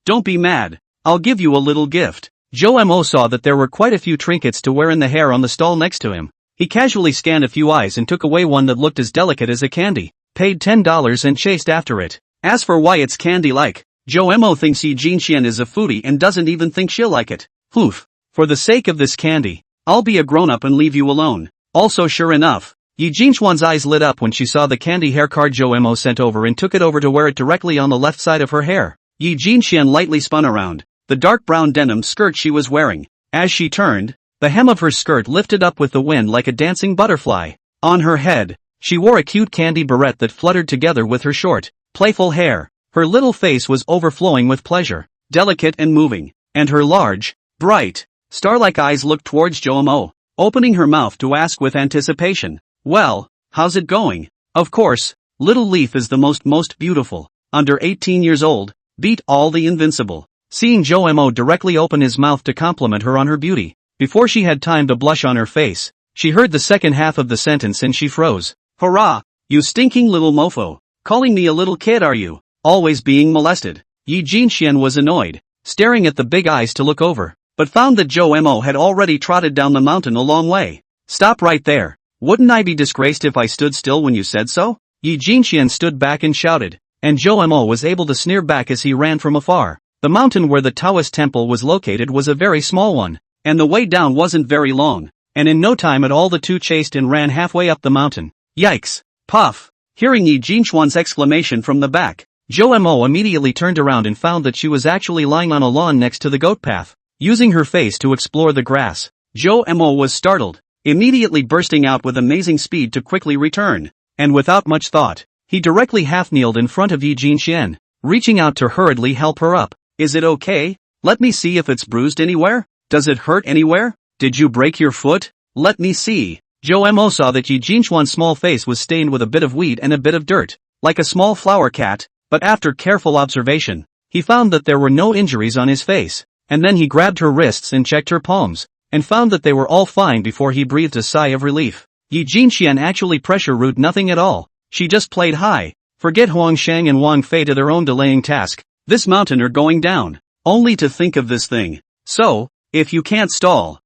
don't be mad. I'll give you a little gift. Zhou Mo saw that there were quite a few trinkets to wear in the hair on the stall next to him. He casually scanned a few eyes and took away one that looked as delicate as a candy, paid $10 and chased after it. As for why it's candy-like, Zhou Mo thinks Yi Jinxian is a foodie and doesn't even think she'll like it. Oof. For the sake of this candy, I'll be a grown-up and leave you alone. Also sure enough, Yi Jinxian's eyes lit up when she saw the candy hair card Zhou Mo sent over and took it over to wear it directly on the left side of her hair. Yi Jinxian lightly spun around the dark brown denim skirt she was wearing. As she turned, the hem of her skirt lifted up with the wind like a dancing butterfly. On her head, she wore a cute candy barrette that fluttered together with her short, playful hair. Her little face was overflowing with pleasure, delicate and moving, and her large, bright, star-like eyes looked towards Zhou Mo, opening her mouth to ask with anticipation. Well, how's it going? Of course, Little Leaf is the most beautiful, under 18 years old, beat all the invincible. Seeing Zhou Mo directly open his mouth to compliment her on her beauty, before she had time to blush on her face, she heard the second half of the sentence and she froze. Hurrah! You stinking little mofo! Calling me a little kid are you? Always being molested. Yi Jinxian was annoyed, staring at the big eyes to look over, but found that Zhou Mo had already trotted down the mountain a long way. Stop right there. Wouldn't I be disgraced if I stood still when you said so? Yi Jinxian stood back and shouted, and Zhou Mo was able to sneer back as he ran from afar. The mountain where the Taoist temple was located was a very small one, and the way down wasn't very long, and in no time at all the two chased and ran halfway up the mountain. Yikes! Puff! Hearing Yi Jinxian's exclamation from the back, Zhou Mo immediately turned around and found that she was actually lying on a lawn next to the goat path, using her face to explore the grass. Zhou Mo was startled, immediately bursting out with amazing speed to quickly return, and without much thought, he directly half-kneeled in front of Yi Jinxian, reaching out to hurriedly help her up. Is it okay? Let me see if it's bruised anywhere? Does it hurt anywhere? Did you break your foot? Let me see. Zhou Mo saw that Yi Jinxian's small face was stained with a bit of weed and a bit of dirt, like a small flower cat, but after careful observation, he found that there were no injuries on his face, and then he grabbed her wrists and checked her palms, and found that they were all fine before he breathed a sigh of relief. Yi Jinxian actually pressure-root nothing at all, she just played high. Forget Huang Shang and Wang Fei to their own delaying task. This mountain are going down. Only to think of this thing. So, if you can't stall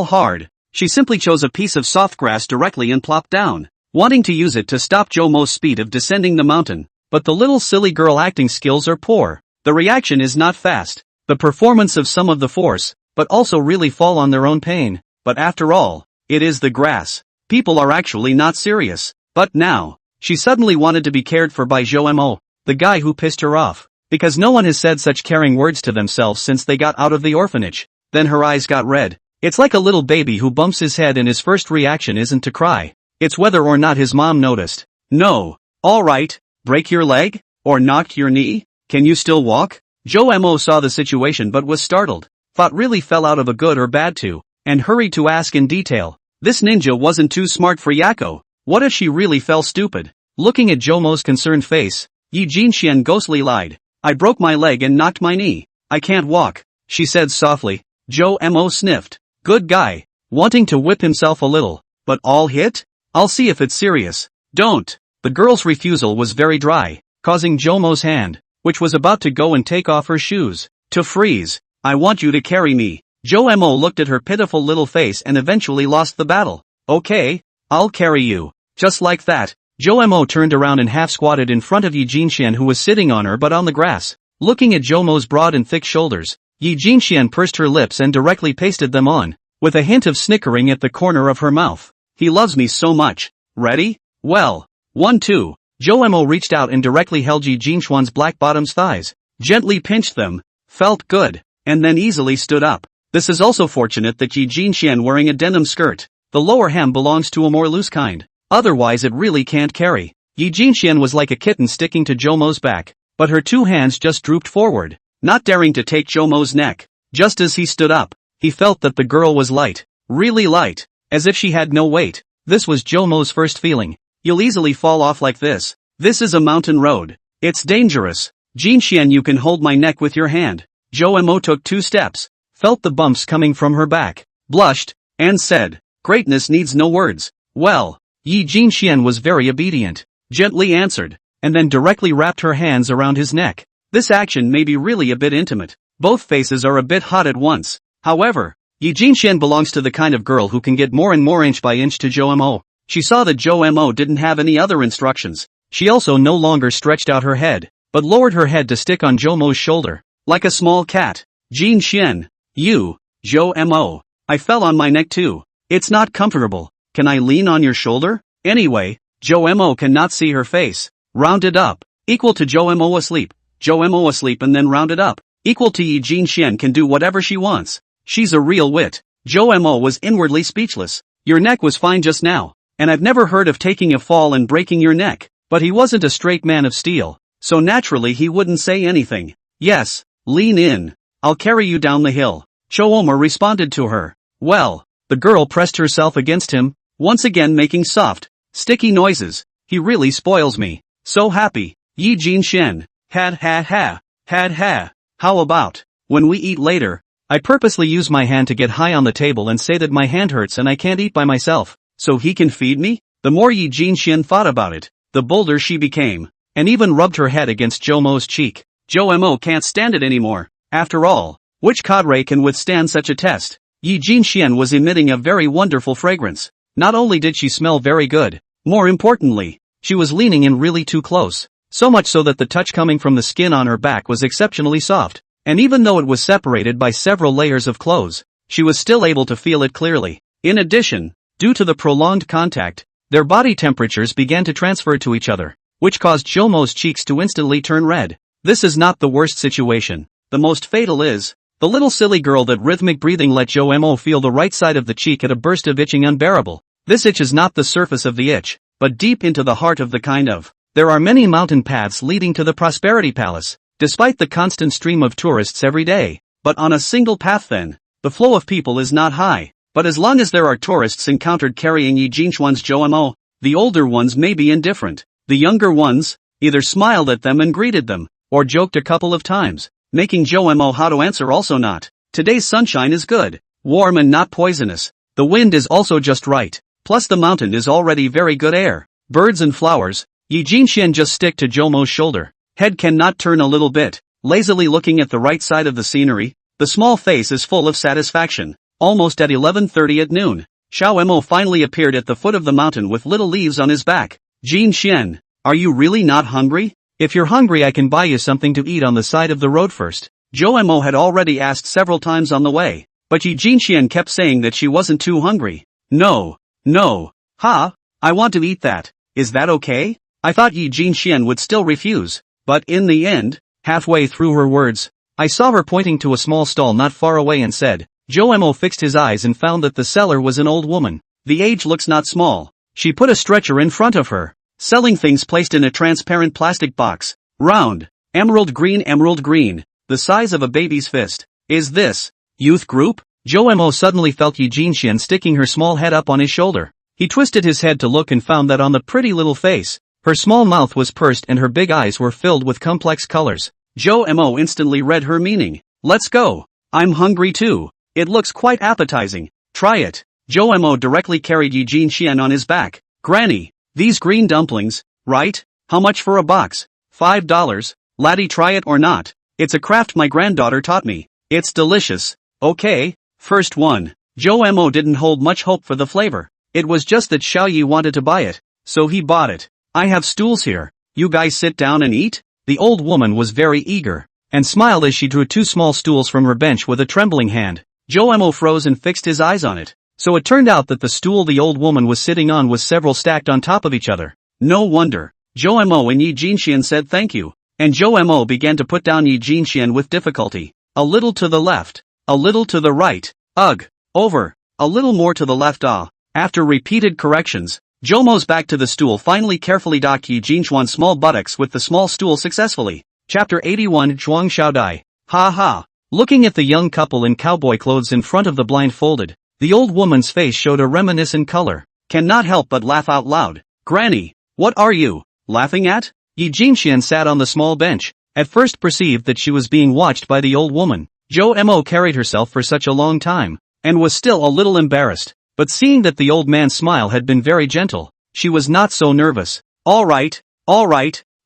hard. She simply chose a piece of soft grass directly and plopped down, wanting to use it to stop Zhou Mo's speed of descending the mountain. But the little silly girl acting skills are poor. The reaction is not fast. The performance of some of the force, but also really fall on their own pain. But after all, it is the grass. People are actually not serious. But now, she suddenly wanted to be cared for by Zhou Mo, the guy who pissed her off. Because no one has said such caring words to themselves since they got out of the orphanage. Then her eyes got red. It's like a little baby who bumps his head and his first reaction isn't to cry. It's whether or not his mom noticed. No. Alright, break your leg? Or knocked your knee? Can you still walk? Zhou Mo saw the situation but was startled, thought really fell out of a good or bad too, and hurried to ask in detail. This ninja wasn't too smart for Yako. What if she really fell stupid? Looking at Jomo's concerned face, Yi Jinxian ghostly lied. I broke my leg and knocked my knee. I can't walk, she said softly. Jomo sniffed. Good guy. Wanting to whip himself a little. But all hit? I'll see if it's serious. Don't. The girl's refusal was very dry, causing Jomo's hand, which was about to go and take off her shoes, to freeze. I want you to carry me. Jomo looked at her pitiful little face and eventually lost the battle. Okay, I'll carry you. Just like that, Jomo turned around and half-squatted in front of Yi Jinxian, who was sitting on her but on the grass. Looking at Jomo's broad and thick shoulders, Yi Jinxian pursed her lips and directly pasted them on, with a hint of snickering at the corner of her mouth. He loves me so much. Ready? Well. 1 2. Jomo reached out and directly held Yi Jinxian's black bottom's thighs, gently pinched them, felt good, and then easily stood up. This is also fortunate that Yi Jinxian wearing a denim skirt. The lower hem belongs to a more loose kind. Otherwise it really can't carry. Yi Jinxian was like a kitten sticking to Jomo's back, but her two hands just drooped forward, not daring to take Jomo's neck. Just as he stood up, he felt that the girl was light, really light, as if she had no weight. This was Jomo's first feeling. You'll easily fall off like this. This is a mountain road. It's dangerous. Jinxian, you can hold my neck with your hand. Jomo took 2 steps, felt the bumps coming from her back, blushed, and said, greatness needs no words. Well. Yi Jinxian was very obedient, gently answered, and then directly wrapped her hands around his neck. This action may be really a bit intimate. Both faces are a bit hot at once. However, Yi Jinxian belongs to the kind of girl who can get more and more inch by inch to Jomo. She saw that Jomo didn't have any other instructions. She also no longer stretched out her head, but lowered her head to stick on Jomo's shoulder, like a small cat. Jinxian, you, Jomo. I fell on my neck too. It's not comfortable. Can I lean on your shoulder? Anyway, Jomo cannot see her face. Rounded up, equal to Jomo asleep. Jomo asleep and then rounded up, equal to Yi Jinxian can do whatever she wants. She's a real wit. Jomo was inwardly speechless. Your neck was fine just now, and I've never heard of taking a fall and breaking your neck. But he wasn't a straight man of steel, so naturally he wouldn't say anything. Yes, lean in. I'll carry you down the hill. Jomo responded to her. Well, the girl pressed herself against him, once again making soft, sticky noises. He really spoils me. So happy. Yi Jinxian. Had ha. How about, when we eat later, I purposely use my hand to get high on the table and say that my hand hurts and I can't eat by myself, so he can feed me? The more Yi Jinxian thought about it, the bolder she became, and even rubbed her head against Jomo's cheek. Jomo can't stand it anymore. After all, which cadre can withstand such a test? Yi Jinxian was emitting a very wonderful fragrance. Not only did she smell very good, more importantly, she was leaning in really too close. So much so that the touch coming from the skin on her back was exceptionally soft, and even though it was separated by several layers of clothes, she was still able to feel it clearly. In addition, due to the prolonged contact, their body temperatures began to transfer to each other, which caused Jomo's cheeks to instantly turn red. This is not the worst situation. The most fatal is, the little silly girl that rhythmic breathing let Jomo feel the right side of the cheek at a burst of itching unbearable. This itch is not the surface of the itch, but deep into the heart of the kind of. There are many mountain paths leading to the Prosperity Palace, despite the constant stream of tourists every day. But on a single path then, the flow of people is not high. But as long as there are tourists encountered carrying Yi Jinxian's Jomo, the older ones may be indifferent. The younger ones, either smiled at them and greeted them, or joked a couple of times, making Jomo how to answer also not. Today's sunshine is good, warm and not poisonous. The wind is also just right, plus the mountain is already very good air. Birds and flowers. Yi Jinxian just stick to Jomo's shoulder. Head cannot turn a little bit, lazily looking at the right side of the scenery. The small face is full of satisfaction. Almost at 11:30 at noon, Xiaomo finally appeared at the foot of the mountain with little leaves on his back. Jinxian, are you really not hungry? If you're hungry I can buy you something to eat on the side of the road first. Jomo had already asked several times on the way, but Yi Jinxian kept saying that she wasn't too hungry. No. I want to eat that. Is that okay? I thought Yi Jinxian would still refuse, but in the end, halfway through her words, I saw her pointing to a small stall not far away and said. Jomo fixed his eyes and found that the seller was an old woman. The age looks not small. She put a stretcher in front of her, selling things placed in a transparent plastic box. Round, emerald green, the size of a baby's fist. Is this? Youth group? Joe Mo suddenly felt Yi Jinxian sticking her small head up on his shoulder. He twisted his head to look and found that on the pretty little face, her small mouth was pursed and her big eyes were filled with complex colors. Joe Mo instantly read her meaning. Let's go. I'm hungry too. It looks quite appetizing. Try it. Joe Mo directly carried Yi Jinxian on his back. Granny, these green dumplings, right? How much for a box? $5. Laddie, try it or not. It's a craft my granddaughter taught me. It's delicious. Okay, first one. Joe Mo didn't hold much hope for the flavor. It was just that Xiao Yi wanted to buy it, so he bought it. I have stools here. You guys sit down and eat? The old woman was very eager, and smiled as she drew two small stools from her bench with a trembling hand. Joe Mo froze and fixed his eyes on it. So it turned out that the stool the old woman was sitting on was several stacked on top of each other. No wonder. Joe Mo and Yi Jinxian said thank you, and Joe Mo began to put down Yi Jinxian with difficulty. A little to the left, a little to the right, ugh, over, a little more to the left, ah. After repeated corrections, Joe Mo's back to the stool finally carefully docked Yi Jinxian's small buttocks with the small stool successfully. Chapter 81 Zhuang Xiaodai. Ha ha. Looking at the young couple in cowboy clothes in front of the blindfolded, the old woman's face showed a reminiscent color. Cannot help but laugh out loud. Granny, what are you laughing at? Yi Jinxian sat on the small bench, at first perceived that she was being watched by the old woman. Joe Mo carried herself for such a long time, and was still a little embarrassed, but seeing that the old man's smile had been very gentle, she was not so nervous. Alright,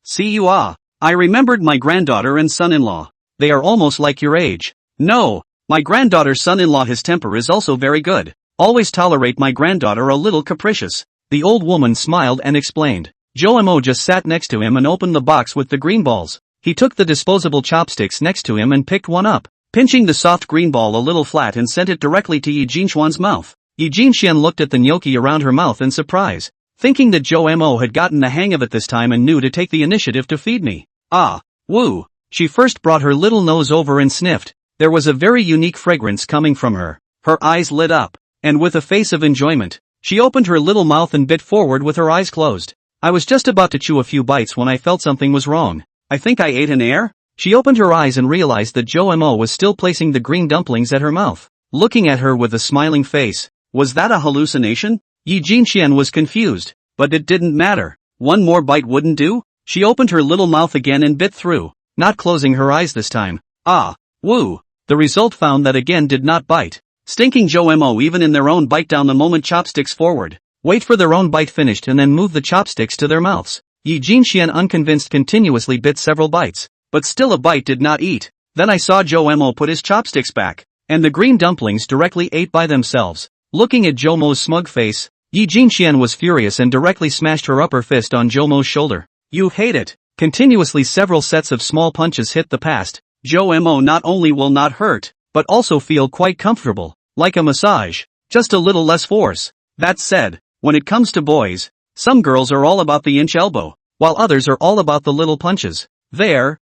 see you ah. I remembered my granddaughter and son-in-law. They are almost like your age. No. My granddaughter's son-in-law, his temper is also very good. Always tolerate my granddaughter a little capricious. The old woman smiled and explained. Joe Mo just sat next to him and opened the box with the green balls. He took the disposable chopsticks next to him and picked one up, pinching the soft green ball a little flat and sent it directly to Yi Jinxian's mouth. Yi Jinxian looked at the gnocchi around her mouth in surprise, thinking that Joe Mo had gotten the hang of it this time and knew to take the initiative to feed me. Ah, woo. She first brought her little nose over and sniffed. There was a very unique fragrance coming from her. Her eyes lit up, and with a face of enjoyment, she opened her little mouth and bit forward with her eyes closed. I was just about to chew a few bites when I felt something was wrong. I think I ate an air? She opened her eyes and realized that Joe Mo was still placing the green dumplings at her mouth, looking at her with a smiling face. Was that a hallucination? Yi Jinxian was confused, but it didn't matter. One more bite wouldn't do? She opened her little mouth again and bit through, not closing her eyes this time. Ah, woo. The result found that again did not bite. Stinking Joe Mo even in their own bite down the moment chopsticks forward. Wait for their own bite finished and then move the chopsticks to their mouths. Yi Jinxian unconvinced continuously bit several bites, but still a bite did not eat. Then I saw Joe Mo put his chopsticks back, and the green dumplings directly ate by themselves. Looking at Joe Mo's smug face, Yi Jinxian was furious and directly smashed her upper fist on Joe Mo's shoulder. You hate it. Continuously several sets of small punches hit the past. Joe Mo not only will not hurt, but also feel quite comfortable, like a massage, just a little less force. That said, when it comes to boys, some girls are all about the inch elbow, while others are all about the little punches. There,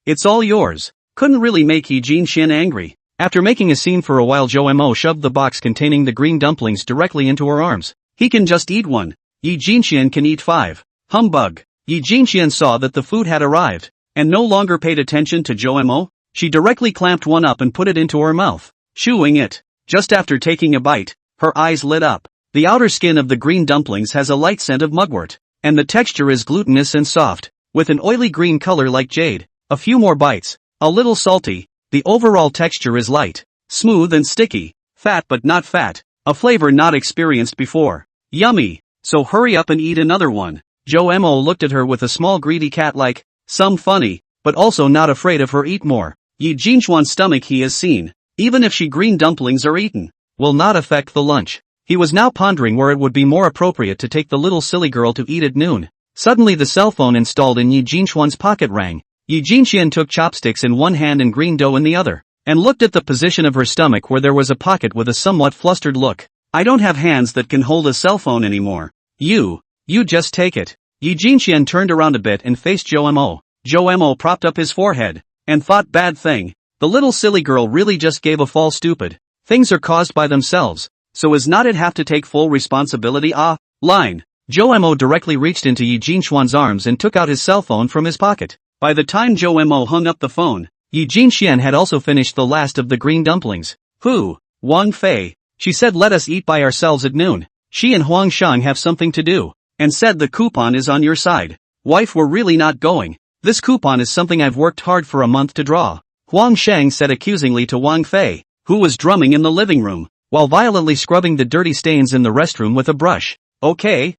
it's all yours. Couldn't really make Yi Jinxian angry. After making a scene for a while, Joe Mo shoved the box containing the green dumplings directly into her arms. He can just eat one. Yi Jinxian can eat 5. Humbug. Yi Jinxian saw that the food had arrived, and no longer paid attention to Joe Mo. She directly clamped one up and put it into her mouth, chewing it. Just after taking a bite, her eyes lit up. The outer skin of the green dumplings has a light scent of mugwort, and the texture is glutinous and soft, with an oily green color like jade. A few more bites, a little salty. The overall texture is light, smooth and sticky, fat but not fat, a flavor not experienced before. Yummy, so hurry up and eat another one. Joe Mo looked at her with a small greedy cat like, some funny, but also not afraid of her. Eat more. Yi Jinxian's stomach, he has seen, even if she green dumplings are eaten, will not affect the lunch. He was now pondering where it would be more appropriate to take the little silly girl to eat at noon. Suddenly the cell phone installed in Yi Jinxian's pocket rang. Yi Jinxian took chopsticks in one hand and green dough in the other, and looked at the position of her stomach where there was a pocket with a somewhat flustered look. I don't have hands that can hold a cell phone anymore. You just take it. Yi Jinxian turned around a bit and faced Joe Mo. Joe Mo propped up his forehead, and thought, bad thing. The little silly girl really just gave a fall. Stupid. Things are caused by themselves, so is not it have to take full responsibility? Ah, line. Joe Mo directly reached into Yi Jinxian's arms and took out his cell phone from his pocket. By the time Joe Mo hung up the phone, Yi Jinxian had also finished the last of the green dumplings. Who? Wang Fei. She said let us eat by ourselves at noon. She and Huang Shang have something to do. And said the coupon is on your side. Wife, we're really not going. This coupon is something I've worked hard for a month to draw. Huang Shang said accusingly to Wang Fei, who was drumming in the living room, while violently scrubbing the dirty stains in the restroom with a brush. Okay,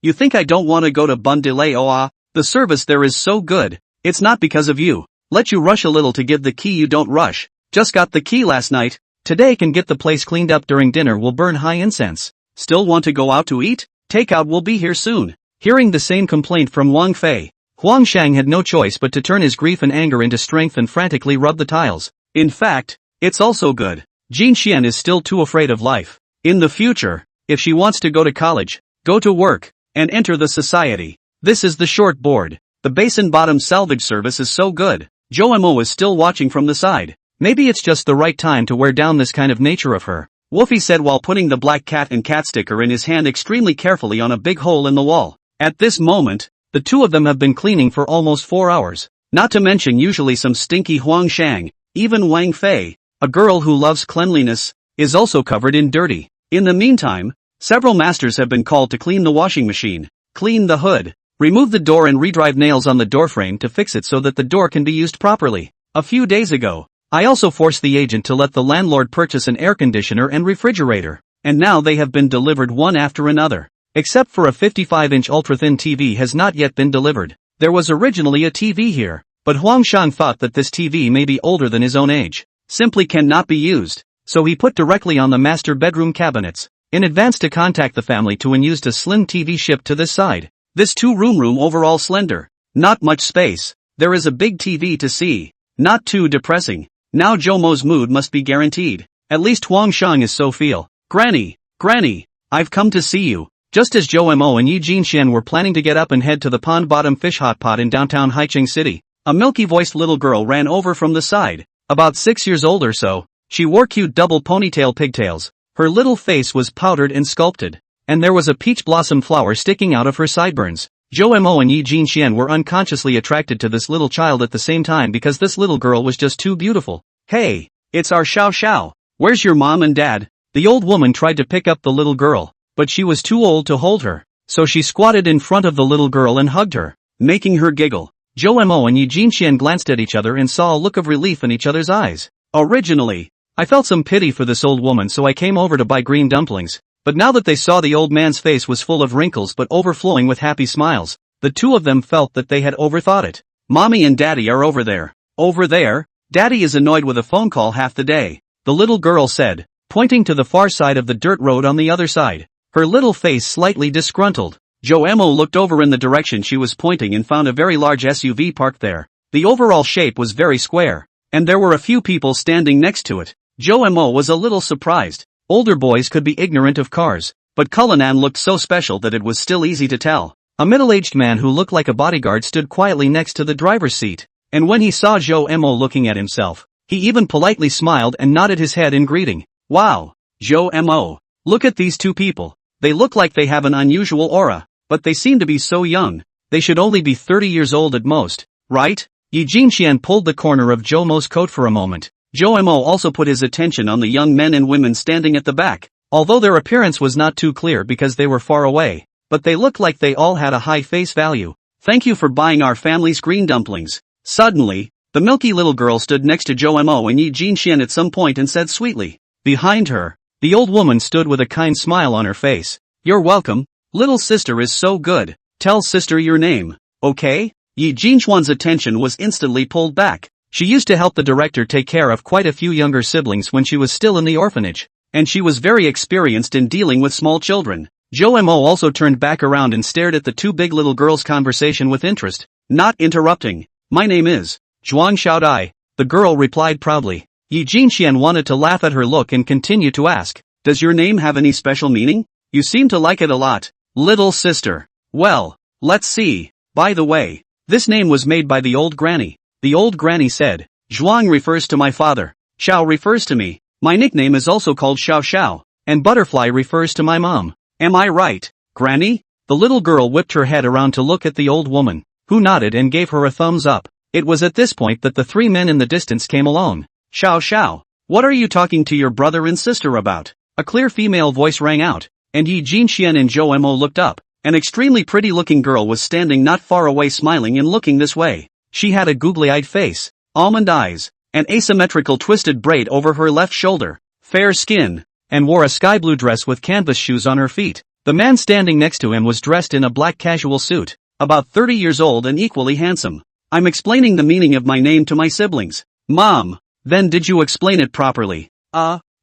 you think I don't want to go to Bun de Leoa? The service there is so good. It's not because of you. Let you rush a little to give the key, you don't rush. Just got the key last night. Today can get the place cleaned up, during dinner will burn high incense. Still want to go out to eat? Takeout will be here soon. Hearing the same complaint from Wang Fei, Huang Shang had no choice but to turn his grief and anger into strength and frantically rub the tiles. In fact, it's also good. Jin Xian is still too afraid of life. In the future, if she wants to go to college, go to work, and enter the society. This is the short board. The basin bottom salvage service is so good. Joemo is still watching from the side. Maybe it's just the right time to wear down this kind of nature of her. Wolfie said while putting the black cat and cat sticker in his hand extremely carefully on a big hole in the wall. At this moment, the two of them have been cleaning for almost 4 hours. Not to mention usually some stinky Huang Shang, even Wang Fei, a girl who loves cleanliness, is also covered in dirty. In the meantime, several masters have been called to clean the washing machine, clean the hood, remove the door and redrive nails on the doorframe to fix it so that the door can be used properly. A few days ago, I also forced the agent to let the landlord purchase an air conditioner and refrigerator, and now they have been delivered one after another. Except for a 55-inch ultra-thin TV has not yet been delivered. There was originally a TV here, but Huang Shang thought that this TV may be older than his own age. Simply cannot be used, so he put directly on the master bedroom cabinets. In advance to contact the family to and used a slim TV shipped to this side. This two-room overall slender. Not much space. There is a big TV to see. Not too depressing. Now Jomo's mood must be guaranteed. At least Huang Shang is so feel. Granny, I've come to see you. Just as Joemo and Yi Jinxian were planning to get up and head to the Pond Bottom Fish Hot Pot in downtown Haicheng City, a milky-voiced little girl ran over from the side. About 6 years old or so, she wore cute double ponytail pigtails. Her little face was powdered and sculpted, and there was a peach blossom flower sticking out of her sideburns. Joemo and Yi Jinxian were unconsciously attracted to this little child at the same time because this little girl was just too beautiful. Hey, it's our Xiao Xiao. Where's your mom and dad? The old woman tried to pick up the little girl, but she was too old to hold her, so she squatted in front of the little girl and hugged her, making her giggle. Joemo and Yi Jinxian glanced at each other and saw a look of relief in each other's eyes. Originally, I felt some pity for this old woman, so I came over to buy green dumplings, but now that they saw the old man's face was full of wrinkles but overflowing with happy smiles, the two of them felt that they had overthought it. Mommy and Daddy are over there. Over there? Daddy is annoyed with a phone call half the day, the little girl said, pointing to the far side of the dirt road on the other side, her little face slightly disgruntled. Joemo looked over in the direction she was pointing and found a very large SUV parked there. The overall shape was very square, and there were a few people standing next to it. Joemo was a little surprised. Older boys could be ignorant of cars, but Cullinan looked so special that it was still easy to tell. A middle-aged man who looked like a bodyguard stood quietly next to the driver's seat, and when he saw Joemo looking at himself, he even politely smiled and nodded his head in greeting. Wow, Joemo, look at these two people. They look like they have an unusual aura, but they seem to be so young. They should only be 30 years old at most, right? Yi Jinxian pulled the corner of Joemo's coat for a moment. Joemo also put his attention on the young men and women standing at the back, although their appearance was not too clear because they were far away, but they looked like they all had a high face value. Thank you for buying our family's green dumplings. Suddenly, the milky little girl stood next to Joemo and Yi Jinxian at some point and said sweetly. Behind her, the old woman stood with a kind smile on her face. You're welcome. Little sister is so good. Tell sister your name, okay? Yi Jinxuan's attention was instantly pulled back. She used to help the director take care of quite a few younger siblings when she was still in the orphanage, and she was very experienced in dealing with small children. Joemo also turned back around and stared at the two big little girls' conversation with interest, not interrupting. My name is Zhuang Xiaodai, the girl replied proudly. Yi Jinxian wanted to laugh at her look and continue to ask, does your name have any special meaning? You seem to like it a lot, little sister. Well, let's see. By the way, this name was made by the old granny. The old granny said, Zhuang refers to my father, Xiao refers to me, my nickname is also called Xiao Xiao, and Butterfly refers to my mom. Am I right, Granny? The little girl whipped her head around to look at the old woman, who nodded and gave her a thumbs up. It was at this point that the three men in the distance came along. Xiao Xiao, what are you talking to your brother and sister about? A clear female voice rang out, and Yi Jinxian and Zhou Mo looked up. An extremely pretty-looking girl was standing not far away smiling and looking this way. She had a googly-eyed face, almond eyes, an asymmetrical twisted braid over her left shoulder, fair skin, and wore a sky-blue dress with canvas shoes on her feet. The man standing next to him was dressed in a black casual suit, about 30 years old and equally handsome. I'm explaining the meaning of my name to my siblings. Mom, then did you explain it properly?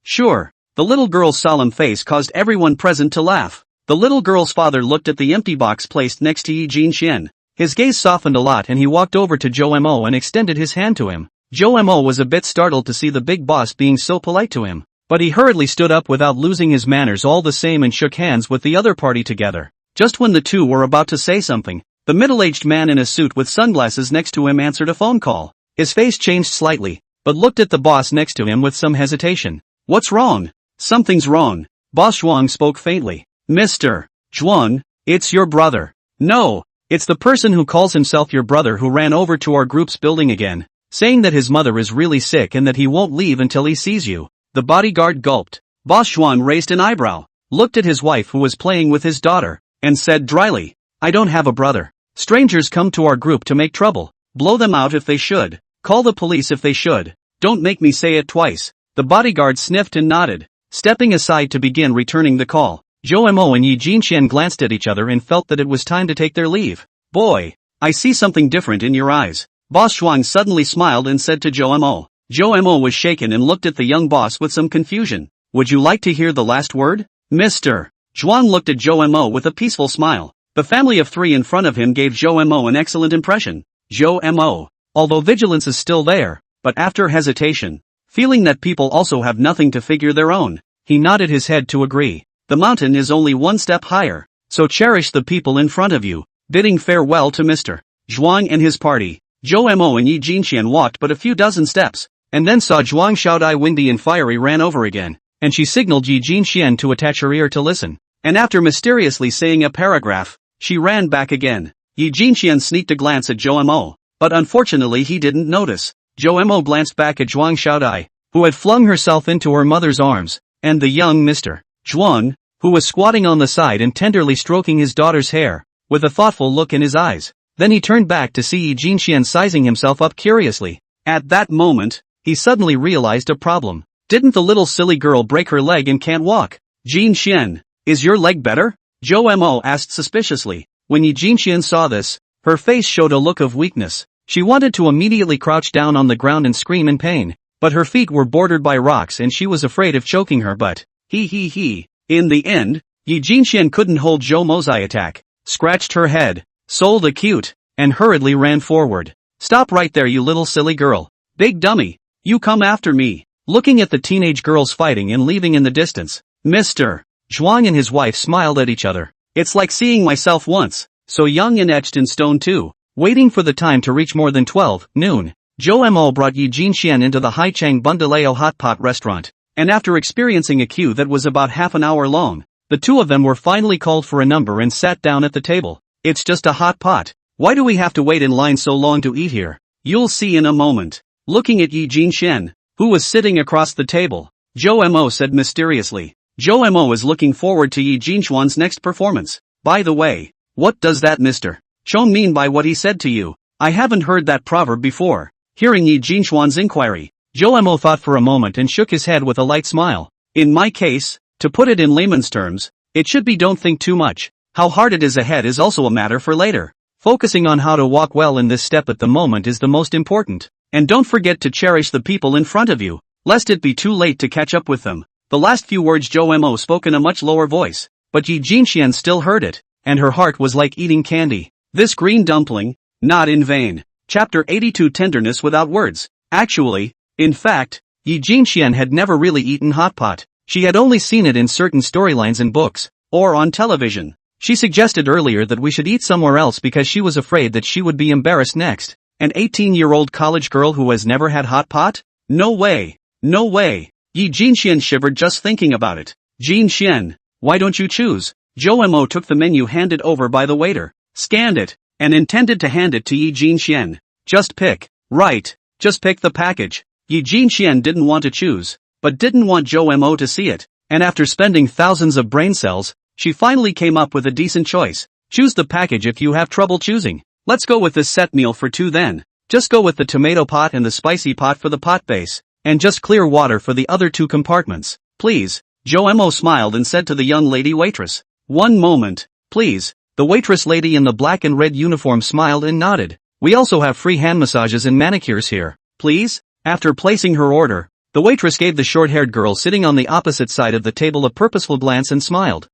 Sure. The little girl's solemn face caused everyone present to laugh. The little girl's father looked at the empty box placed next to Yi Jinxian. His gaze softened a lot and he walked over to Zhou Mo and extended his hand to him. Zhou Mo was a bit startled to see the big boss being so polite to him, but he hurriedly stood up without losing his manners all the same and shook hands with the other party together. Just when the two were about to say something, the middle-aged man in a suit with sunglasses next to him answered a phone call. His face changed slightly, but looked at the boss next to him with some hesitation. What's wrong? Something's wrong. Boss Zhuang spoke faintly. Mr. Zhuang, it's your brother. No, it's the person who calls himself your brother who ran over to our group's building again, saying that his mother is really sick and that he won't leave until he sees you. The bodyguard gulped. Boss Zhuang raised an eyebrow, looked at his wife who was playing with his daughter, and said dryly, I don't have a brother. Strangers come to our group to make trouble. Blow them out if they should. Call the police if they should. Don't make me say it twice. The bodyguard sniffed and nodded, stepping aside to begin returning the call. Zhou Mo and Yi Jinxian glanced at each other and felt that it was time to take their leave. Boy, I see something different in your eyes. Boss Zhuang suddenly smiled and said to Zhou Mo. Zhou Mo was shaken and looked at the young boss with some confusion. Would you like to hear the last word? Mr. Zhuang looked at Zhou Mo with a peaceful smile. The family of three in front of him gave Zhou Mo an excellent impression. Zhou Mo, although vigilance is still there, but after hesitation, feeling that people also have nothing to figure their own, he nodded his head to agree. The mountain is only one step higher, so cherish the people in front of you. Bidding farewell to Mr. Zhuang and his party, Zhou Mo and Yi Jinxian walked but a few dozen steps, and then saw Zhuang Xiaodai windy and fiery ran over again, and she signaled Yi Jinxian to attach her ear to listen, and after mysteriously saying a paragraph, she ran back again. Yi Jinxian sneaked a glance at Zhou Mo, but unfortunately he didn't notice. Zhou Mo glanced back at Zhuang Xiaodai, who had flung herself into her mother's arms, and the young Mr. Zhuang, who was squatting on the side and tenderly stroking his daughter's hair, with a thoughtful look in his eyes. Then he turned back to see Yi Jinxian sizing himself up curiously. At that moment, he suddenly realized a problem. Didn't the little silly girl break her leg and can't walk? Jinxian, is your leg better? Zhou Mo asked suspiciously. When Yi Jinxian saw this, her face showed a look of weakness. She wanted to immediately crouch down on the ground and scream in pain, but her feet were bordered by rocks and she was afraid of choking her but, In the end, Yi Jinxian couldn't hold Zhou Mo's eye attack, scratched her head, sold a cute, and hurriedly ran forward. Stop right there you little silly girl. Big dummy, you come after me. Looking at the teenage girls fighting and leaving in the distance, Mr. Zhuang and his wife smiled at each other. It's like seeing myself once, so young and etched in stone too. Waiting for the time to reach more than 12 noon, Zhou Mo brought Yi Jinxian into the Haichang Bundaleo hot pot restaurant, and after experiencing a queue that was about half an hour long, the two of them were finally called for a number and sat down at the table. It's just a hot pot. Why do we have to wait in line so long to eat here? You'll see in a moment. Looking at Yi Jinxian, who was sitting across the table, Zhou Mo said mysteriously. Zhou Mo is looking forward to Yi Jinxian's next performance. By the way, what does that Mr. Chong mean by what he said to you? I haven't heard that proverb before. Hearing Yi Jinxian's inquiry, Zhou Mo thought for a moment and shook his head with a light smile. In my case, to put it in layman's terms, it should be don't think too much. How hard it is ahead is also a matter for later. Focusing on how to walk well in this step at the moment is the most important. And don't forget to cherish the people in front of you, lest it be too late to catch up with them. The last few words Zhou Mo spoke in a much lower voice, but Yi Jinxian still heard it, and her heart was like eating candy. This green dumpling, not in vain. Chapter 82 Tenderness without words. Actually, in fact, Yi Jinxian had never really eaten hot pot. She had only seen it in certain storylines in books, or on television. She suggested earlier that we should eat somewhere else because she was afraid that she would be embarrassed next. An 18-year-old college girl who has never had hot pot? No way. No way. Yi Jinxian shivered just thinking about it. Jinxian, why don't you choose? Zhou Mo took the menu handed over by the waiter, scanned it, and intended to hand it to Yi Jinxian. Just pick. Right. Just pick the package. Yi Jinxian didn't want to choose, but didn't want Zhou Mo to see it, and after spending thousands of brain cells, she finally came up with a decent choice. Choose the package if you have trouble choosing. Let's go with this set meal for 2 then. Just go with the tomato pot and the spicy pot for the pot base, and just clear water for the other 2 compartments, please. Zhou Mo smiled and said to the young lady waitress. One moment, please. The waitress lady in the black and red uniform smiled and nodded. We also have free hand massages and manicures here, please. After placing her order, the waitress gave the short-haired girl sitting on the opposite side of the table a purposeful glance and smiled.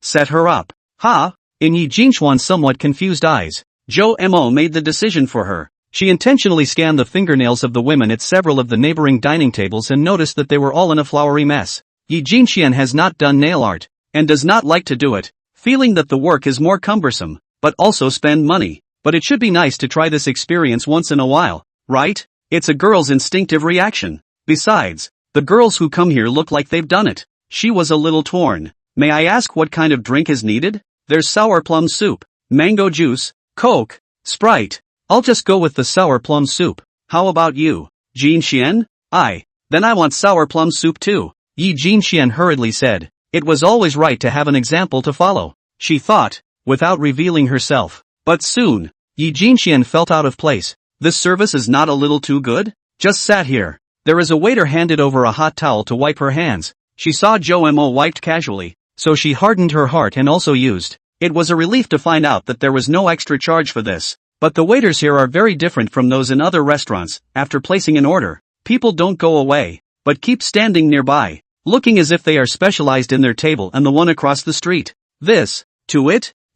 Set her up. Ha! In Yi Jinxuan's somewhat confused eyes, Zhou Mo made the decision for her. She intentionally scanned the fingernails of the women at several of the neighboring dining tables and noticed that they were all in a flowery mess. Yi Jinxian has not done nail art, and does not like to do it, feeling that the work is more cumbersome, but also spend money. But it should be nice to try this experience once in a while, right? It's a girl's instinctive reaction. Besides, the girls who come here look like they've done it. She was a little torn. May I ask what kind of drink is needed? There's sour plum soup, mango juice, Coke, Sprite. I'll just go with the sour plum soup. How about you, Jinxian? Then I want sour plum soup too, Yi Jinxian hurriedly said. It was always right to have an example to follow, she thought, without revealing herself. But soon, Yi Jinxian felt out of place. This service is not a little too good? Just sat here. There is a waiter handed over a hot towel to wipe her hands. She saw Zhou Mo wiped casually, so she hardened her heart and also used. It was a relief to find out that there was no extra charge for this. But the waiters here are very different from those in other restaurants. After placing an order, people don't go away, but keep standing nearby, looking as if they are specialized in their table and the one across the street.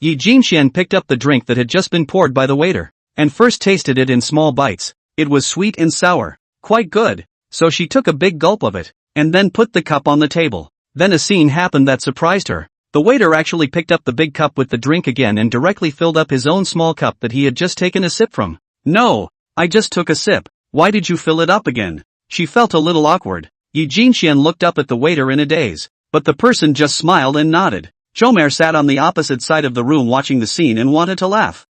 Yi Jinxian picked up the drink that had just been poured by the waiter, and first tasted it in small bites. It was sweet and sour, quite good, so she took a big gulp of it, and then put the cup on the table. Then a scene happened that surprised her. The waiter actually picked up the big cup with the drink again and directly filled up his own small cup that he had just taken a sip from. No, I just took a sip. Why did you fill it up again? She felt a little awkward. Yi Jinxian looked up at the waiter in a daze, but the person just smiled and nodded. Zhoumer sat on the opposite side of the room watching the scene and wanted to laugh.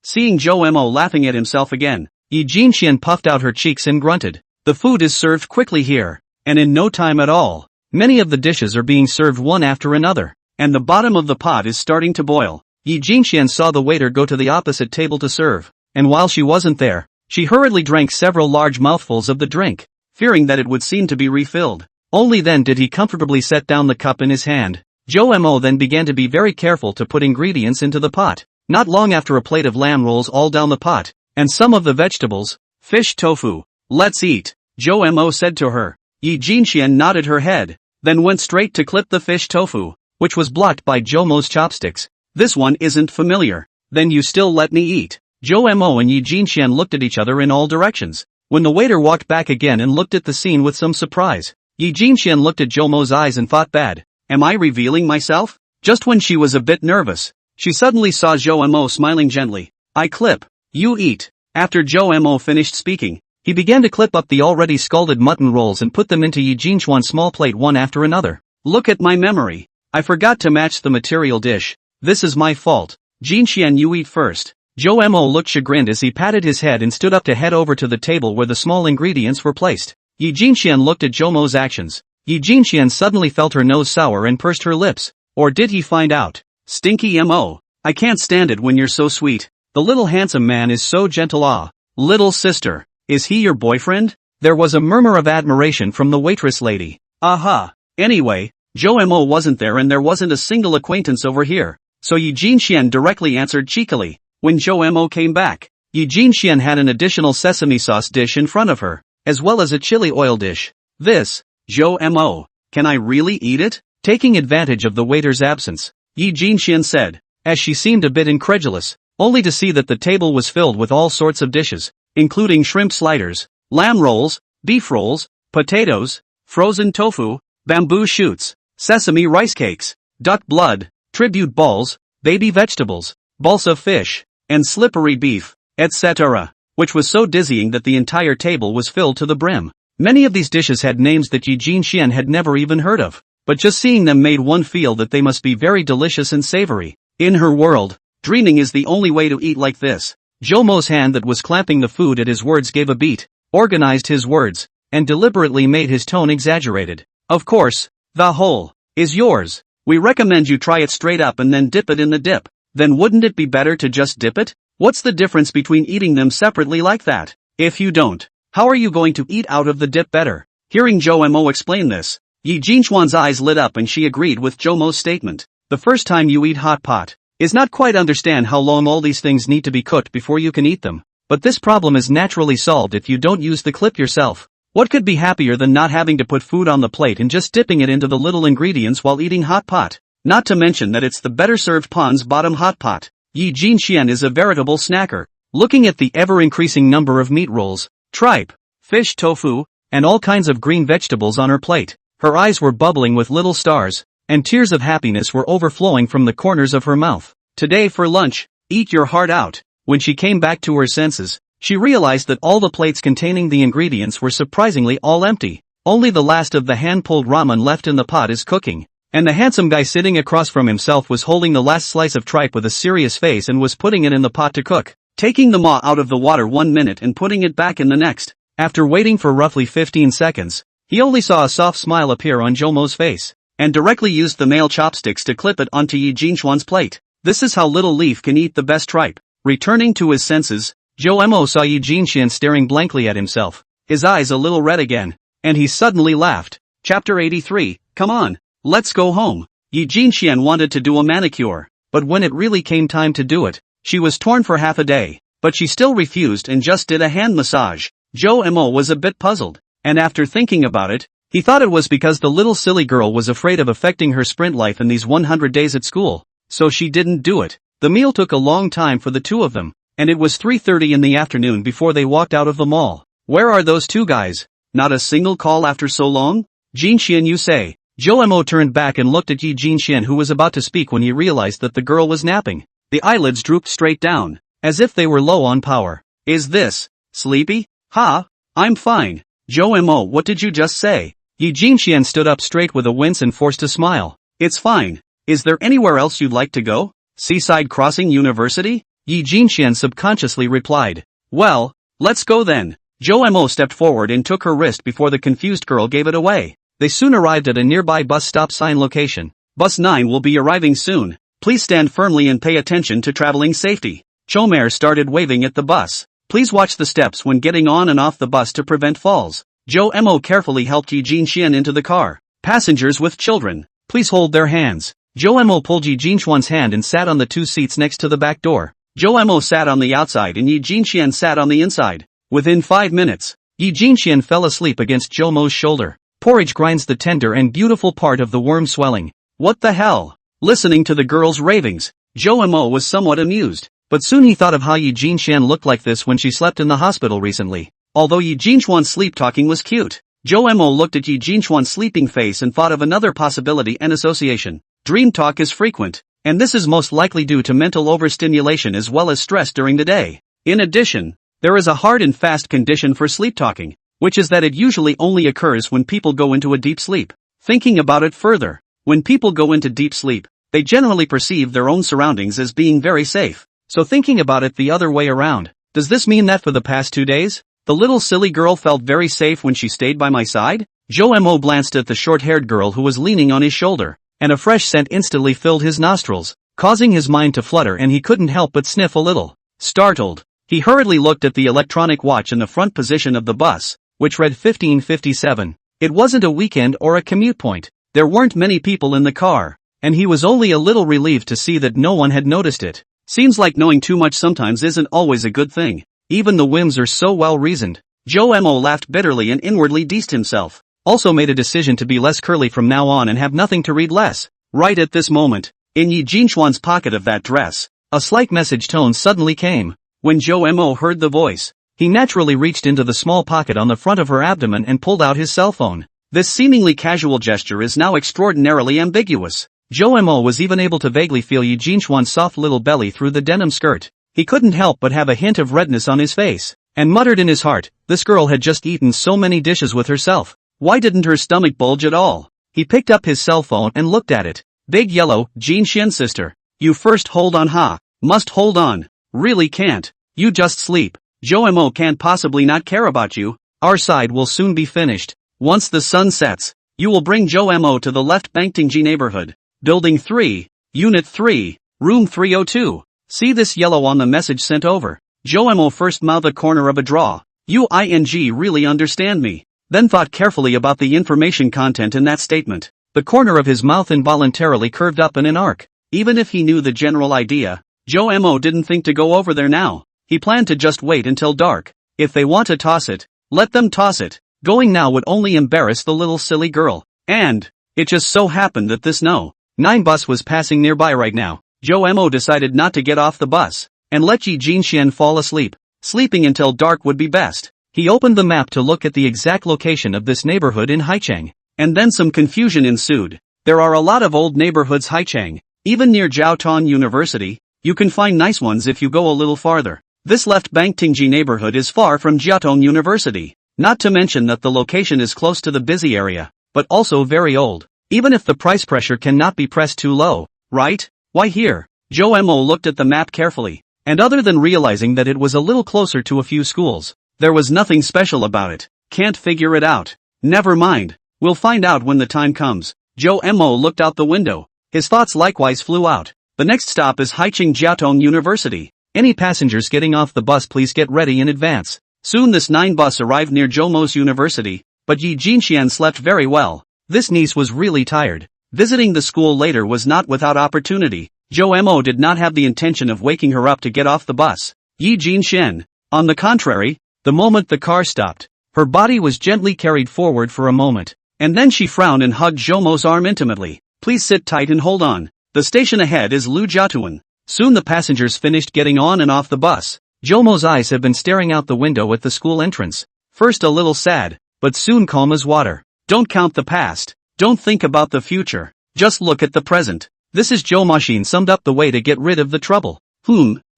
Seeing Zhou Mo laughing at himself again, Yi Jinxian puffed out her cheeks and grunted. The food is served quickly here, and in no time at all. Many of the dishes are being served one after another, and the bottom of the pot is starting to boil. Yi Jinxian saw the waiter go to the opposite table to serve, and while she wasn't there, she hurriedly drank several large mouthfuls of the drink, fearing that it would seem to be refilled. Only then did he comfortably set down the cup in his hand. Zhou Mo then began to be very careful to put ingredients into the pot. Not long after, a plate of lamb rolls all down the pot, and some of the vegetables, fish tofu. Let's eat, Zhou Mo said to her. Yi Jinxian nodded her head, then went straight to clip the fish tofu, which was blocked by Zhou Mo's chopsticks. This one isn't familiar. Then you still let me eat? Zhou Mo and Yi Jinxian looked at each other in all directions. When the waiter walked back again and looked at the scene with some surprise, Yi Jinxian looked at Zhou Mo's eyes and thought, bad. Am I revealing myself? Just when she was a bit nervous, she suddenly saw Zhou Mo smiling gently. I clip. You eat. After Zhou Mo finished speaking, he began to clip up the already scalded mutton rolls and put them into Yi Jinxuan's small plate one after another. Look at my memory. I forgot to match the material dish. This is my fault. Jinxian, you eat first. Zhou Mo looked chagrined as he patted his head and stood up to head over to the table where the small ingredients were placed. Yi Jinxian looked at Zhou Mo's actions. Yi Jinxian suddenly felt her nose sour and pursed her lips. Or did he find out? Stinky Mo. I can't stand it when you're so sweet. The little handsome man is so gentle. Little sister, is he your boyfriend? There was a murmur of admiration from the waitress lady. Aha. Anyway, Zhou Mo wasn't there and there wasn't a single acquaintance over here. So Yi Jinxian directly answered cheekily. When Zhou Mo came back, Yi Jinxian had an additional sesame sauce dish in front of her, as well as a chili oil dish. This, Zhou Mo, can I really eat it? Taking advantage of the waiter's absence, Yi Jinxian said, as she seemed a bit incredulous, only to see that the table was filled with all sorts of dishes, including shrimp sliders, lamb rolls, beef rolls, potatoes, frozen tofu, bamboo shoots, sesame rice cakes, duck blood, tribute balls, baby vegetables, balsa fish, and slippery beef, etc., which was so dizzying that the entire table was filled to the brim. Many of these dishes had names that Yi Jinxian had never even heard of, but just seeing them made one feel that they must be very delicious and savory. In her world, dreaming is the only way to eat like this. Jomo's hand that was clamping the food at his words gave a beat, organized his words, and deliberately made his tone exaggerated. Of course, the whole is yours. We recommend you try it straight up and then dip it in the dip. Then wouldn't it be better to just dip it? What's the difference between eating them separately like that? If you don't, how are you going to eat out of the dip better? Hearing Jomo explain this, Yi Jinchuan's eyes lit up and she agreed with Jomo's statement. The first time you eat hot pot is not quite understand how long all these things need to be cooked before you can eat them. But this problem is naturally solved if you don't use the clip yourself. What could be happier than not having to put food on the plate and just dipping it into the little ingredients while eating hot pot? Not to mention that it's the better served Pon's bottom hot pot. Yi Jinxian is a veritable snacker. Looking at the ever-increasing number of meat rolls, tripe, fish tofu, and all kinds of green vegetables on her plate, her eyes were bubbling with little stars, and tears of happiness were overflowing from the corners of her mouth. Today for lunch, eat your heart out. When she came back to her senses, she realized that all the plates containing the ingredients were surprisingly all empty. Only the last of the hand-pulled ramen left in the pot is cooking, and the handsome guy sitting across from himself was holding the last slice of tripe with a serious face and was putting it in the pot to cook, taking the maw out of the water 1 minute and putting it back in the next. After waiting for roughly 15 seconds, he only saw a soft smile appear on Jomo's face, and directly used the male chopsticks to clip it onto Yi Jinchuan's plate. This is how Little Leaf can eat the best tripe. Returning to his senses, Jomo saw Yi Jinxian staring blankly at himself, his eyes a little red again, and he suddenly laughed. Chapter 83, Come on, let's go home. Yi Jinxian wanted to do a manicure, but when it really came time to do it, she was torn for half a day, but she still refused and just did a hand massage. Jomo was a bit puzzled, and after thinking about it, he thought it was because the little silly girl was afraid of affecting her sprint life in these 100 days at school, so she didn't do it. The meal took a long time for the two of them, and it was 3:30 in the afternoon before they walked out of the mall. Where are those two guys? Not a single call after so long? Jinxian, you say? Jomo turned back and looked at Yi Jinxian, who was about to speak when he realized that the girl was napping. The eyelids drooped straight down, as if they were low on power. Is this sleepy? Ha! I'm fine. Jomo, what did you just say? Yi Jinxian stood up straight with a wince and forced a smile. It's fine. Is there anywhere else you'd like to go? Seaside Crossing University? Yi Jinxian subconsciously replied. Well, let's go then. Jomo stepped forward and took her wrist before the confused girl gave it away. They soon arrived at a nearby bus stop sign location. Bus 9 will be arriving soon. Please stand firmly and pay attention to traveling safety. Chomer started waving at the bus. Please watch the steps when getting on and off the bus to prevent falls. Jomo carefully helped Yi Jinxian into the car. Passengers with children, please hold their hands. Jomo pulled Yi Jinchuan's hand and sat on the two seats next to the back door. Jomo sat on the outside and Yi Jinxian sat on the inside. Within 5 minutes, Yi Jinxian fell asleep against Jomo's shoulder. Porridge grinds the tender and beautiful part of the worm swelling. What the hell? Listening to the girl's ravings, Jomo was somewhat amused, but soon he thought of how Yi Jinxian looked like this when she slept in the hospital recently. Although Yi Jinchuan's sleep talking was cute, Jomo looked at Yi Jinchuan's sleeping face and thought of another possibility and association. Dream talk is frequent, and this is most likely due to mental overstimulation as well as stress during the day. In addition, there is a hard and fast condition for sleep talking, which is that it usually only occurs when people go into a deep sleep. Thinking about it further, when people go into deep sleep, they generally perceive their own surroundings as being very safe. So thinking about it the other way around, does this mean that for the past 2 days, the little silly girl felt very safe when she stayed by my side? Jomo glanced at the short-haired girl who was leaning on his shoulder, and a fresh scent instantly filled his nostrils, causing his mind to flutter, and he couldn't help but sniff a little. Startled, he hurriedly looked at the electronic watch in the front position of the bus, which read 15:57. It wasn't a weekend or a commute point. There weren't many people in the car, and he was only a little relieved to see that no one had noticed it. Seems like knowing too much sometimes isn't always a good thing. Even the whims are so well reasoned. Jomo laughed bitterly and inwardly deceived himself. Also made a decision to be less curly from now on and have nothing to read less. Right at this moment, in Yi Jinchuan's pocket of that dress, a slight message tone suddenly came. When Jomo heard the voice, he naturally reached into the small pocket on the front of her abdomen and pulled out his cell phone. This seemingly casual gesture is now extraordinarily ambiguous. Jomo was even able to vaguely feel Yi Jinchuan's soft little belly through the denim skirt. He couldn't help but have a hint of redness on his face, and muttered in his heart, this girl had just eaten so many dishes with herself. Why didn't her stomach bulge at all? He picked up his cell phone and looked at it. Big yellow, Jinxian sister. You first hold on, ha. Must hold on. Really can't. You just sleep. Jomo can't possibly not care about you. Our side will soon be finished. Once the sun sets, you will bring Jomo to the left Bangtingji neighborhood. Building 3, Unit 3, Room 302. See this yellow on the message sent over. Jomo first mouthed a corner of a draw. You really understand me. Then thought carefully about the information content in that statement. The corner of his mouth involuntarily curved up in an arc. Even if he knew the general idea, Jomo didn't think to go over there now. He planned to just wait until dark. If they want to toss it, let them toss it. Going now would only embarrass the little silly girl. And it just so happened that this No. 9 bus was passing nearby right now. Jomo decided not to get off the bus and let Yi Jinxian fall asleep. Sleeping until dark would be best. He opened the map to look at the exact location of this neighborhood in Haicheng. And then some confusion ensued. There are a lot of old neighborhoods Haicheng. Even near Jiaotong University, you can find nice ones if you go a little farther. This left Bangtingji neighborhood is far from Jiaotong University. Not to mention that the location is close to the busy area, but also very old. Even if the price pressure cannot be pressed too low, right? Why here? Jomo looked at the map carefully. And other than realizing that it was a little closer to a few schools, there was nothing special about it. Can't figure it out. Never mind. We'll find out when the time comes. Jomo looked out the window. His thoughts likewise flew out. The next stop is Haicheng Jiaotong University. Any passengers getting off the bus please get ready in advance. Soon this 9 bus arrived near Jomo's university, but Yi Jinxian slept very well. This niece was really tired. Visiting the school later was not without opportunity. Jomo did not have the intention of waking her up to get off the bus. Yi Jinxian, on the contrary, the moment the car stopped, her body was gently carried forward for a moment, and then she frowned and hugged Jomo's arm intimately. Please sit tight and hold on. The station ahead is Lu Jiatuan. Soon the passengers finished getting on and off the bus. Jomo's eyes have been staring out the window at the school entrance. First a little sad, but soon calm as water. Don't count the past. Don't think about the future. Just look at the present. This is Joe Machine summed up the way to get rid of the trouble.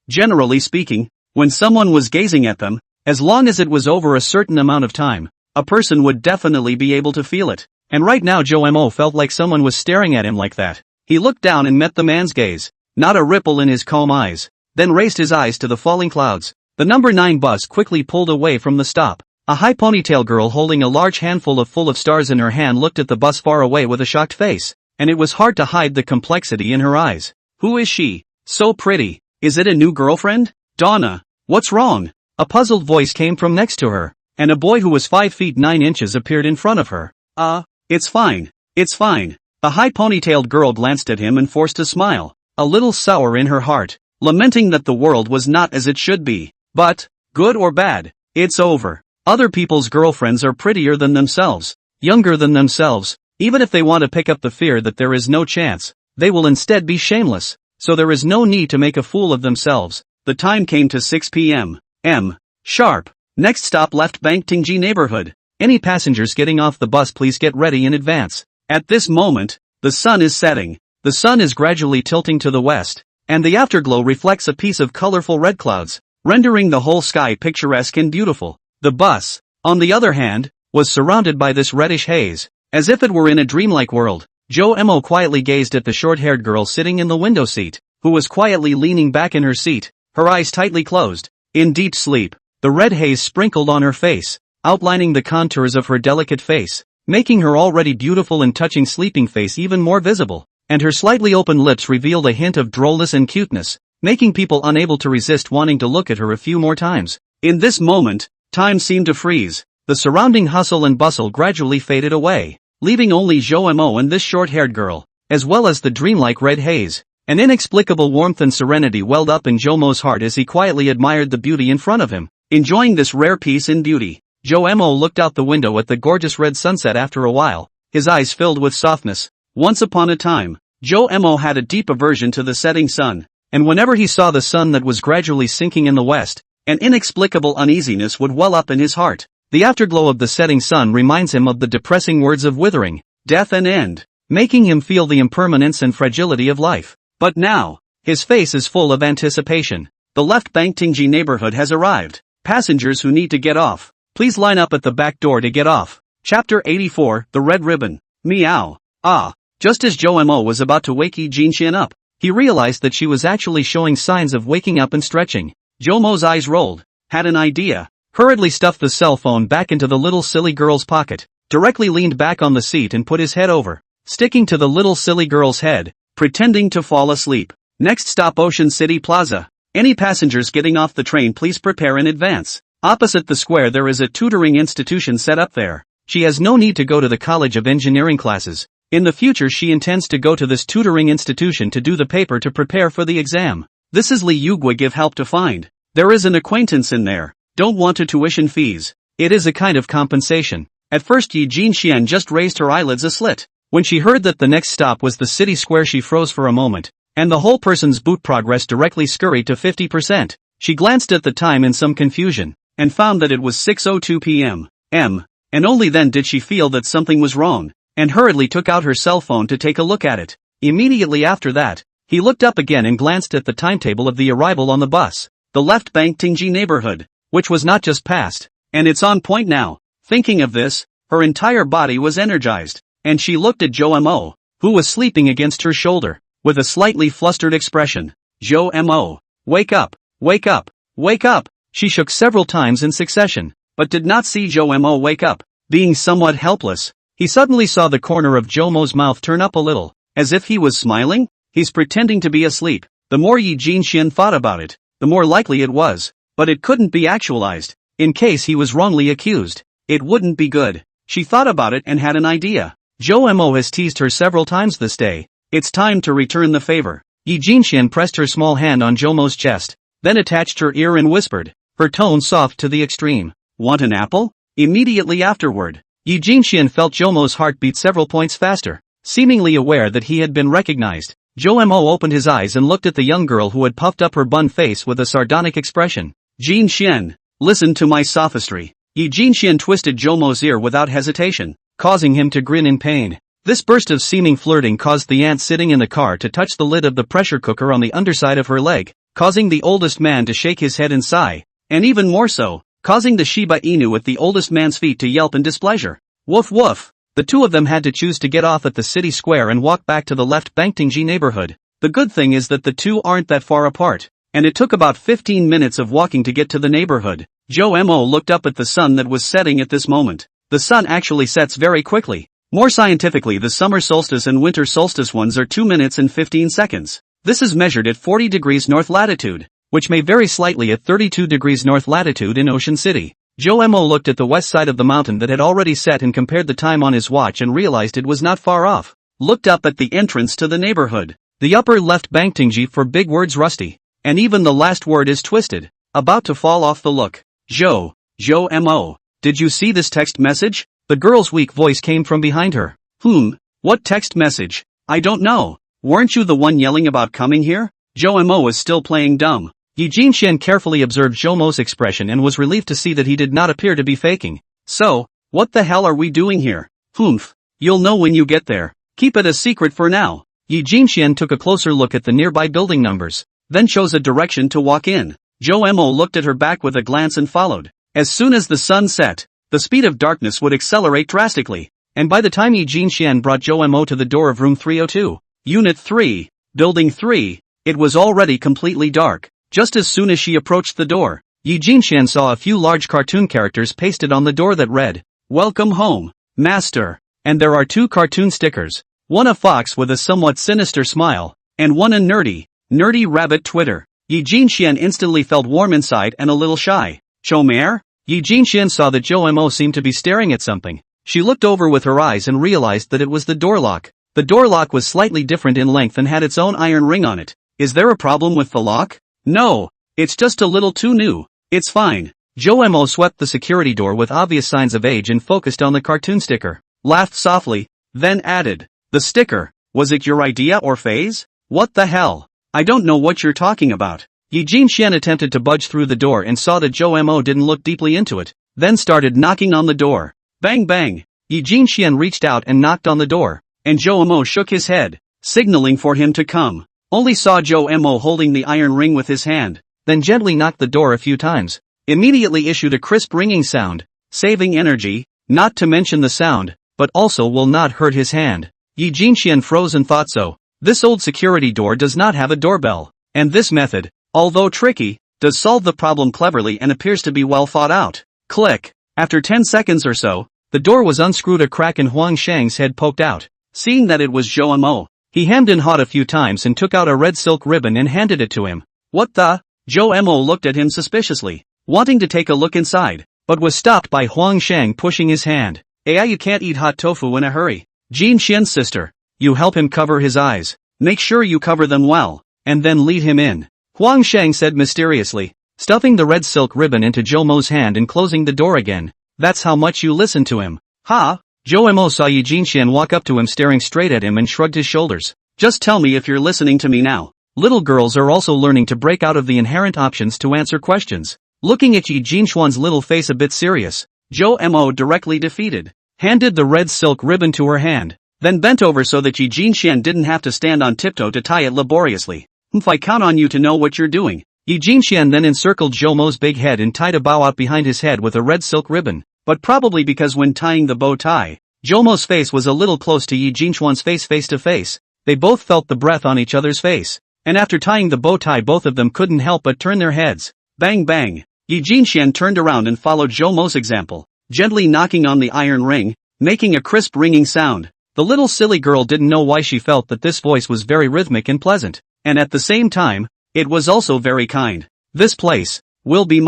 Generally speaking, when someone was gazing at them, as long as it was over a certain amount of time, a person would definitely be able to feel it. And right now Jomo felt like someone was staring at him like that. He looked down and met the man's gaze. Not a ripple in his calm eyes. Then raised his eyes to the falling clouds. The number 9 bus quickly pulled away from the stop. A high ponytail girl holding a large handful full of stars in her hand looked at the bus far away with a shocked face. And it was hard to hide the complexity in her eyes. Who is she? So pretty. Is it a new girlfriend? Donna. What's wrong? A puzzled voice came from next to her, and a boy who was 5 feet 9 inches appeared in front of her. It's fine. It's fine. The high ponytailed girl glanced at him and forced a smile, a little sour in her heart, lamenting that the world was not as it should be. But, good or bad, it's over. Other people's girlfriends are prettier than themselves, younger than themselves. Even if they want to pick up the fear that there is no chance, they will instead be shameless, so there is no need to make a fool of themselves. The time came to 6 p.m. Sharp. Next stop left Bangtingji neighborhood. Any passengers getting off the bus please get ready in advance. At this moment, the sun is setting. The sun is gradually tilting to the west, and the afterglow reflects a piece of colorful red clouds, rendering the whole sky picturesque and beautiful. The bus, on the other hand, was surrounded by this reddish haze. As if it were in a dreamlike world, Jomo quietly gazed at the short-haired girl sitting in the window seat, who was quietly leaning back in her seat, her eyes tightly closed, in deep sleep. The red haze sprinkled on her face, outlining the contours of her delicate face, making her already beautiful and touching sleeping face even more visible, and her slightly open lips revealed a hint of drollness and cuteness, making people unable to resist wanting to look at her a few more times. In this moment, time seemed to freeze. The surrounding hustle and bustle gradually faded away, leaving only Jomo and this short-haired girl, as well as the dreamlike red haze. An inexplicable warmth and serenity welled up in Jomo's heart as he quietly admired the beauty in front of him. Enjoying this rare peace and beauty, Jomo looked out the window at the gorgeous red sunset. After a while, his eyes filled with softness. Once upon a time, Jomo had a deep aversion to the setting sun, and whenever he saw the sun that was gradually sinking in the west, an inexplicable uneasiness would well up in his heart. The afterglow of the setting sun reminds him of the depressing words of withering, death and end, making him feel the impermanence and fragility of life. But now, his face is full of anticipation. The left Bangtingji neighborhood has arrived. Passengers who need to get off, please line up at the back door to get off. Chapter 84, The Red Ribbon. Meow. Just as Jomo was about to wake Yi Jinxian up, he realized that she was actually showing signs of waking up and stretching. Jomo's eyes rolled. Had an idea. Hurriedly stuffed the cell phone back into the little silly girl's pocket. Directly leaned back on the seat and put his head over, sticking to the little silly girl's head, pretending to fall asleep. Next stop Ocean City Plaza. Any passengers getting off the train please prepare in advance. Opposite the square there is a tutoring institution set up there. She has no need to go to the College of Engineering classes. In the future she intends to go to this tutoring institution to do the paper to prepare for the exam. This is Li Yugui give help to find. There is an acquaintance in there. Don't want to tuition fees. It is a kind of compensation. At first Yi Jinxian just raised her eyelids a slit. When she heard that the next stop was the city square she froze for a moment, and the whole person's boot progress directly scurried to 50%. She glanced at the time in some confusion, and found that it was 6:02 p.m. And only then did she feel that something was wrong, and hurriedly took out her cell phone to take a look at it. Immediately after that, he looked up again and glanced at the timetable of the arrival on the bus. The left Bank Tingji neighborhood, which was not just passed, and it's on point now. Thinking of this, her entire body was energized, and she looked at Jo Mo, who was sleeping against her shoulder, with a slightly flustered expression. Jo Mo, wake up, wake up, wake up! She shook several times in succession, but did not see Jo Mo wake up. Being somewhat helpless, he suddenly saw the corner of Jo Mo's mouth turn up a little, as if he was smiling. He's pretending to be asleep. The more Yi Jinxian thought about it, the more likely it was, but it couldn't be actualized. In case he was wrongly accused, it wouldn't be good. She thought about it and had an idea. Jo Mo has teased her several times this day. It's time to return the favor. Yi Jinxian pressed her small hand on Jomo's chest, then attached her ear and whispered, her tone soft to the extreme. Want an apple? Immediately afterward, Yi Jinxian felt Jomo's heart beat several points faster. Seemingly aware that he had been recognized, Jo Mo opened his eyes and looked at the young girl who had puffed up her bun face with a sardonic expression. Jinxian, listen to my sophistry. Yi Jinxian twisted Jomo's ear without hesitation, causing him to grin in pain. This burst of seeming flirting caused the aunt sitting in the car to touch the lid of the pressure cooker on the underside of her leg, causing the oldest man to shake his head and sigh, and even more so, causing the Shiba Inu at the oldest man's feet to yelp in displeasure. Woof woof! The two of them had to choose to get off at the city square and walk back to the left Bangtingji neighborhood. The good thing is that the two aren't that far apart, and it took about 15 minutes of walking to get to the neighborhood. Jo Mo looked up at the sun that was setting at this moment. The sun actually sets very quickly. More scientifically, the summer solstice and winter solstice ones are 2 minutes and 15 seconds. This is measured at 40 degrees north latitude, which may vary slightly at 32 degrees north latitude in Ocean City. Jo Mo looked at the west side of the mountain that had already set and compared the time on his watch and realized it was not far off. Looked up at the entrance to the neighborhood. The upper left Bangtingji for big words rusty, and even the last word is twisted, about to fall off the look. Jo Mo, did you see this text message? The girl's weak voice came from behind her. What text message? I don't know. Weren't you the one yelling about coming here? Jo Mo was still playing dumb. Yi Jinxian carefully observed Jomo's expression and was relieved to see that he did not appear to be faking. So, what the hell are we doing here? You'll know when you get there. Keep it a secret for now. Yi Jinxian took a closer look at the nearby building numbers, then chose a direction to walk in. Jo Mo looked at her back with a glance and followed. As soon as the sun set, the speed of darkness would accelerate drastically, and by the time Yi Jinxian brought Jo Mo to the door of room 302, Unit 3, Building 3, it was already completely dark. Just as soon as she approached the door, Yi Jinxian saw a few large cartoon characters pasted on the door that read, "Welcome home, Master," and there are 2 cartoon stickers, one a fox with a somewhat sinister smile, and one a nerdy rabbit Twitter. Yi Jinxian instantly felt warm inside and a little shy. Chomere? Yi Jinxian saw that Jo Mo seemed to be staring at something. She looked over with her eyes and realized that it was the door lock. The door lock was slightly different in length and had its own iron ring on it. Is there a problem with the lock? No, it's just a little too new. It's fine. Jo Mo swept the security door with obvious signs of age and focused on the cartoon sticker. Laughed softly, then added, "The sticker, was it your idea or phase? What the hell? I don't know what you're talking about." Yi Jinxian attempted to budge through the door and saw that Jo Mo didn't look deeply into it, then started knocking on the door. Bang bang! Yi Jinxian reached out and knocked on the door, and Jo Mo shook his head, signaling for him to come. Only saw Jo Mo holding the iron ring with his hand, then gently knocked the door a few times. Immediately issued a crisp ringing sound, saving energy, not to mention the sound, but also will not hurt his hand. Yi Jinxian froze and thought so. This old security door does not have a doorbell, and this method, although tricky, does solve the problem cleverly and appears to be well thought out. Click. After 10 seconds or so, the door was unscrewed, a crack and Huang Shang's head poked out. Seeing that it was Zhou Mo, he hemmed and hawed a few times and took out a red silk ribbon and handed it to him. What the? Zhou Mo looked at him suspiciously, wanting to take a look inside, but was stopped by Huang Shang pushing his hand. You can't eat hot tofu in a hurry. Jin Xian's sister, you help him cover his eyes. Make sure you cover them well, and then lead him in. Huang Shang said mysteriously, stuffing the red silk ribbon into Zhou Mo's hand and closing the door again. That's how much you listen to him. Ha! Zhou Mo saw Yi Jinxian walk up to him staring straight at him and shrugged his shoulders. Just tell me if you're listening to me now. Little girls are also learning to break out of the inherent options to answer questions. Looking at Yi Jinxuan's little face a bit serious, Zhou Mo directly defeated, handed the red silk ribbon to her hand, then bent over so that Yi Jinxian didn't have to stand on tiptoe to tie it laboriously. I count on you to know what you're doing. Yi Jinxian then encircled Zhou Mo's big head and tied a bow out behind his head with a red silk ribbon, but probably because when tying the bow tie, Zhou Mo's face was a little close to Yi Jinxuan's face to face, they both felt the breath on each other's face, and after tying the bow tie both of them couldn't help but turn their heads. Bang bang! Yi Jinxian turned around and followed Zhou Mo's example, gently knocking on the iron ring, making a crisp ringing sound. The little silly girl didn't know why she felt that this voice was very rhythmic and pleasant, and at the same time, it was also very kind. This place will be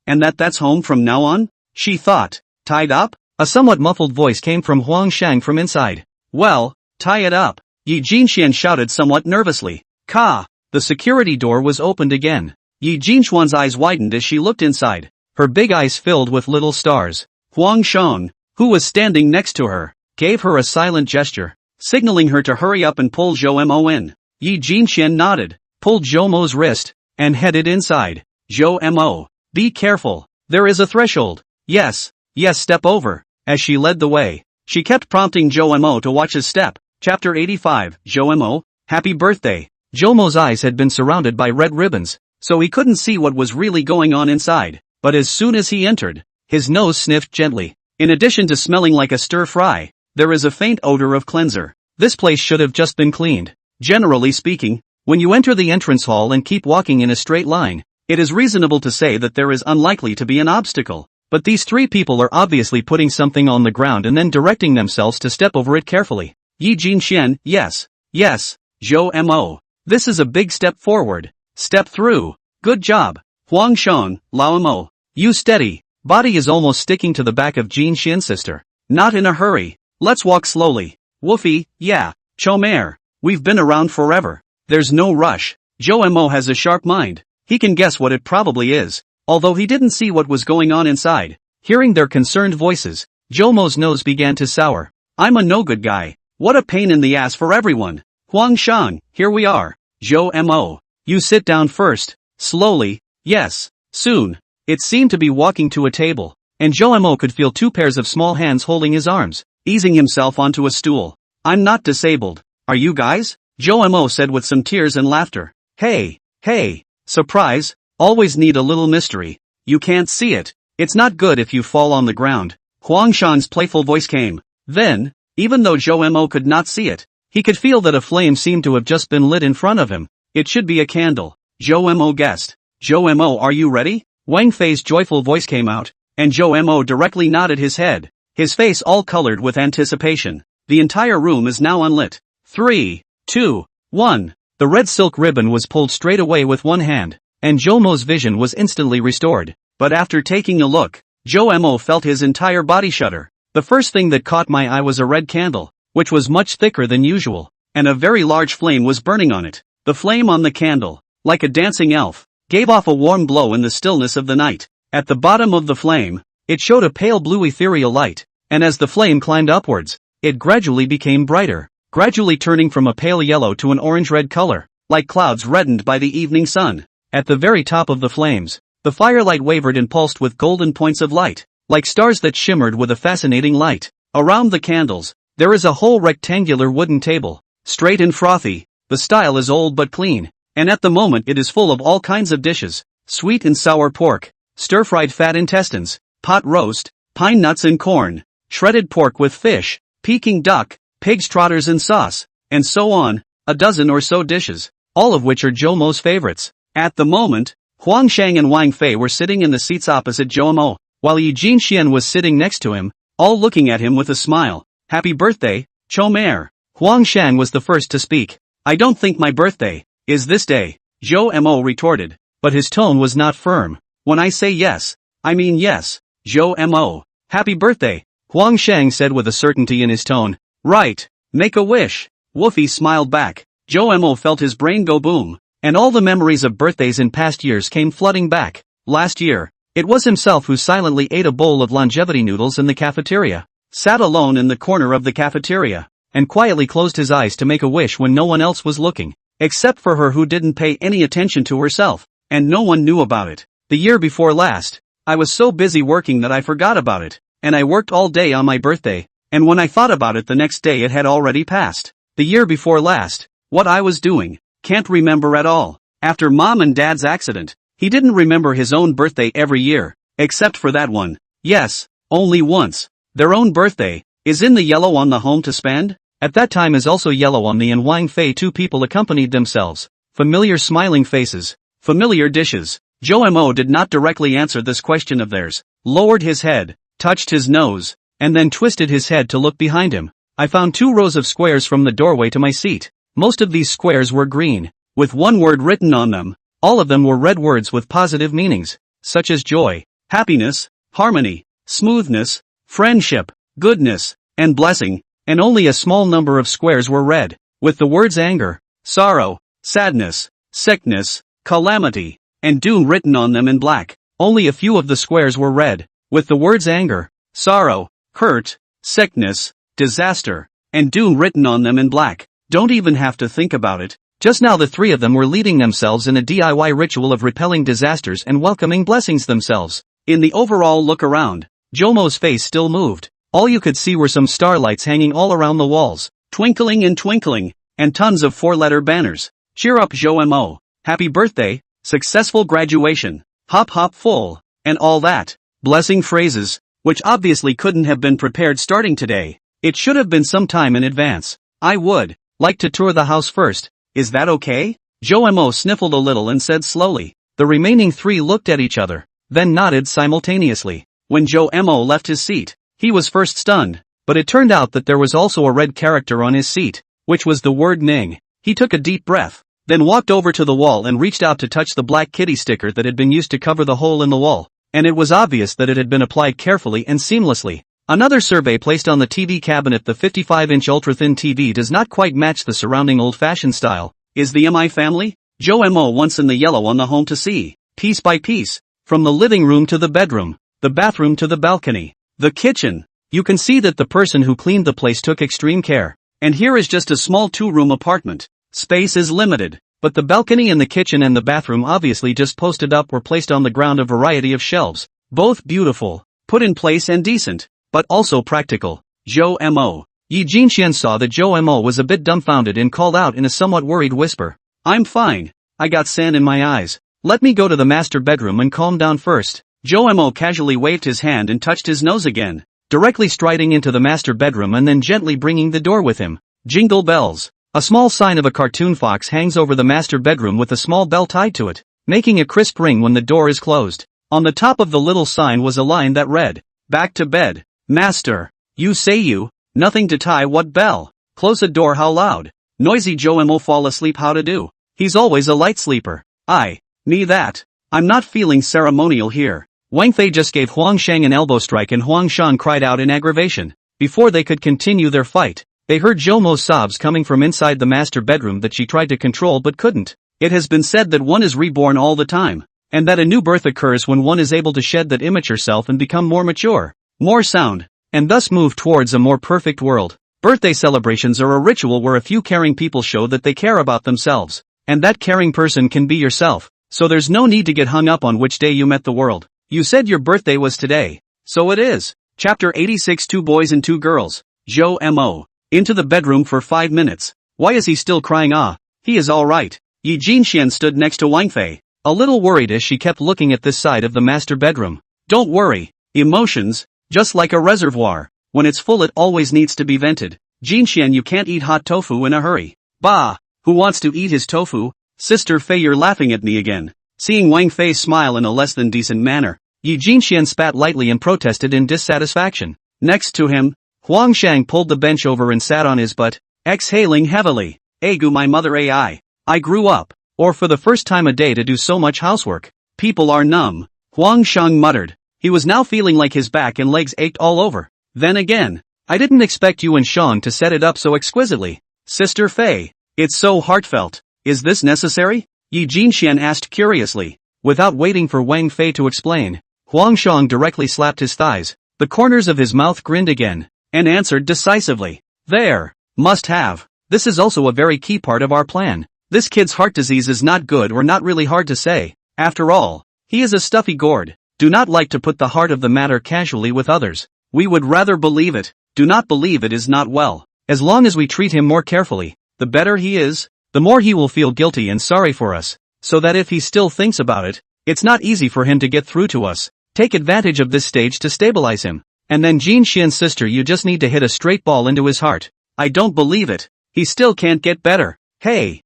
and that's home from now on? She thought. Tied up? A somewhat muffled voice came from Huang Shang from inside. Well, tie it up. Yi Jinxian shouted somewhat nervously. Ka! The security door was opened again. Yi Jinxuan's eyes widened as she looked inside, her big eyes filled with little stars. Huang Shang, who was standing next to her, gave her a silent gesture, signaling her to hurry up and pull Zhou Mo in. Yi Jinxian nodded, pulled Zhou Mo's wrist, and headed inside. Zhou Mo, be careful, there is a threshold. Yes, step over. As she led the way, she kept prompting Zhou Mo to watch his step. Chapter 85, Zhou Mo, happy birthday. Zhou Mo's eyes had been surrounded by red ribbons, so he couldn't see what was really going on inside, but as soon as he entered, his nose sniffed gently. In addition to smelling like a stir-fry, there is a faint odor of cleanser. This place should have just been cleaned. Generally speaking, when you enter the entrance hall and keep walking in a straight line, it is reasonable to say that there is unlikely to be an obstacle. But these three people are obviously putting something on the ground and then directing themselves to step over it carefully. Yi Jinxian, yes, Zhou Mo. This is a big step forward. Step through. Good job. Huang Shang, Lao Mo. You steady. Body is almost sticking to the back of Jin Xian's sister. Not in a hurry. Let's walk slowly. Woofy, yeah. Chomer. We've been around forever. There's no rush. Zhou Mo has a sharp mind. He can guess what it probably is. Although he didn't see what was going on inside. Hearing their concerned voices, Zhou Mo's nose began to sour. I'm a no-good guy. What a pain in the ass for everyone. Huang Shang, here we are. Zhou Mo. You sit down first. Slowly. Yes. Soon. It seemed to be walking to a table, and Zhou Mo could feel two pairs of small hands holding his arms, easing himself onto a stool. I'm not disabled. Are you guys? Zhou Mo said with some tears and laughter. Hey. Surprise. Always need a little mystery. You can't see it. It's not good if you fall on the ground. Huang Shang's playful voice came. Then, even though Zhou Mo could not see it, he could feel that a flame seemed to have just been lit in front of him. It should be a candle. Zhou Mo guessed. Zhou Mo, are you ready? Wang Fei's joyful voice came out, and Zhou Mo directly nodded his head, his face all colored with anticipation. The entire room is now unlit. 3, 2, 1. The red silk ribbon was pulled straight away with one hand, and Zhou Mo's vision was instantly restored. But after taking a look, Zhou Mo felt his entire body shudder. The first thing that caught my eye was a red candle, which was much thicker than usual, and a very large flame was burning on it. The flame on the candle, like a dancing elf, gave off a warm glow in the stillness of the night. At the bottom of the flame, it showed a pale blue ethereal light, and as the flame climbed upwards, it gradually became brighter, gradually turning from a pale yellow to an orange-red color, like clouds reddened by the evening sun. At the very top of the flames, the firelight wavered and pulsed with golden points of light, like stars that shimmered with a fascinating light. Around the candles, there is a whole rectangular wooden table, straight and frothy. The style is old but clean, and at the moment it is full of all kinds of dishes: sweet and sour pork, stir-fried fat intestines, pot roast, pine nuts and corn, shredded pork with fish, Peking duck, pig's trotters and sauce, and so on, a dozen or so dishes, all of which are Zhou Mo's favorites. At the moment, Huang Shang and Wang Fei were sitting in the seats opposite Zhou Mo, while Yi Jinxian was sitting next to him, all looking at him with a smile. Happy birthday, Chou Mare. Huang Shang was the first to speak. I don't think my birthday is this day, Zhou Mo retorted, but his tone was not firm. When I say yes, I mean yes, Zhou Mo. Happy birthday, Huang Shang said with a certainty in his tone. Right, make a wish. Woofy smiled back. Zhou Mo felt his brain go boom, and all the memories of birthdays in past years came flooding back. Last year, it was himself who silently ate a bowl of longevity noodles in the cafeteria, sat alone in the corner of the cafeteria, and quietly closed his eyes to make a wish when no one else was looking, except for her who didn't pay any attention to herself, and no one knew about it. The year before last, I was so busy working that I forgot about it, and I worked all day on my birthday, and when I thought about it the next day it had already passed. The year before last, what I was doing, can't remember at all. After Mom and Dad's accident, he didn't remember his own birthday every year, except for that one. Yes, only once. Their own birthday, is in the yellow on the home to spend? At that time is also yellow on the and Wang Fei. Two people accompanied themselves. Familiar smiling faces. Familiar dishes. Zhou Mo did not directly answer this question of theirs, lowered his head, touched his nose, and then twisted his head to look behind him. I found 2 rows of squares from the doorway to my seat. Most of these squares were green, with one word written on them. All of them were red words with positive meanings, such as joy, happiness, harmony, smoothness, friendship, goodness, and blessing, and only a small number of squares were red, with the words anger, sorrow, sadness, sickness, calamity, and doom written on them in black. Only a few of the squares were red, with the words anger, sorrow, hurt, sickness, disaster, and doom written on them in black. Don't even have to think about it. Just now the 3 of them were leading themselves in a DIY ritual of repelling disasters and welcoming blessings themselves. In the overall look around, Jomo's face still moved. All you could see were some starlights hanging all around the walls, twinkling, and tons of 4-letter banners. Cheer up Zhou Mo, happy birthday, successful graduation, hop hop full, and all that. Blessing phrases, which obviously couldn't have been prepared starting today. It should have been some time in advance. I would like to tour the house first. Is that okay? Zhou Mo sniffled a little and said slowly. The remaining 3 looked at each other, then nodded simultaneously. When Zhou Mo left his seat, he was first stunned, but it turned out that there was also a red character on his seat, which was the word Ning. He took a deep breath, then walked over to the wall and reached out to touch the black kitty sticker that had been used to cover the hole in the wall, and it was obvious that it had been applied carefully and seamlessly. Another survey placed on the TV cabinet. The 55-inch ultra-thin TV does not quite match the surrounding old-fashioned style. Is the MI family? Zhou Mo once in the yellow on the home to see, piece by piece, from the living room to the bedroom, the bathroom to the balcony, the kitchen. You can see that the person who cleaned the place took extreme care. And here is just a small 2-room apartment. Space is limited, but the balcony and the kitchen and the bathroom obviously just posted up were placed on the ground a variety of shelves, both beautiful, put in place and decent, but also practical. Zhou Mo. Yi Jinxian saw that Zhou Mo was a bit dumbfounded and called out in a somewhat worried whisper. I'm fine. I got sand in my eyes. Let me go to the master bedroom and calm down first. Zhou Mo casually waved his hand and touched his nose again, directly striding into the master bedroom and then gently bringing the door with him. Jingle bells. A small sign of a cartoon fox hangs over the master bedroom with a small bell tied to it, making a crisp ring when the door is closed. On the top of the little sign was a line that read, back to bed. Master. You say you. Nothing to tie. What bell? Close the door. How loud? Noisy. Zhou Mo fall asleep. How to do? He's always a light sleeper. Me that. I'm not feeling ceremonial here. Wang Fei just gave Huang Shang an elbow strike and Huang Shan cried out in aggravation. Before they could continue their fight, they heard Zhou Mo's sobs coming from inside the master bedroom that she tried to control but couldn't. It has been said that one is reborn all the time, and that a new birth occurs when one is able to shed that immature self and become more mature, more sound, and thus move towards a more perfect world. Birthday celebrations are a ritual where a few caring people show that they care about themselves, and that caring person can be yourself, so there's no need to get hung up on which day you met the world. You said your birthday was today, so it is. Chapter 86. 2 boys and 2 girls. Zhou Mo. Into the bedroom for 5 minutes. Why is he still crying? He is alright. Yi Jinxian stood next to Wang Fei, a little worried as she kept looking at this side of the master bedroom. Don't worry. Emotions, just like a reservoir, when it's full it always needs to be vented. Jinxian, you can't eat hot tofu in a hurry. Bah, who wants to eat his tofu? Sister Fei, you're laughing at me again. Seeing Wang Fei smile in a less than decent manner, Yi Jinxian spat lightly and protested in dissatisfaction. Next to him, Huang Shang pulled the bench over and sat on his butt, exhaling heavily. Egu my mother I grew up, or for the first time a day to do so much housework. People are numb. Huang Shang muttered. He was now feeling like his back and legs ached all over. Then again, I didn't expect you and Shang to set it up so exquisitely. Sister Fei, it's so heartfelt. Is this necessary? Yi Jinxian asked curiously. Without waiting for Wang Fei to explain, Huang Shang directly slapped his thighs. The corners of his mouth grinned again, and answered decisively. There. Must have. This is also a very key part of our plan. This kid's heart disease is not good or not really hard to say. After all, he is a stuffy gourd. Do not like to put the heart of the matter casually with others. We would rather believe it. Do not believe it is not well. As long as we treat him more carefully, the better he is, the more he will feel guilty and sorry for us. So that if he still thinks about it, it's not easy for him to get through to us. Take advantage of this stage to stabilize him. And then Jin Xian's sister, you just need to hit a straight ball into his heart. I don't believe it. He still can't get better. Hey,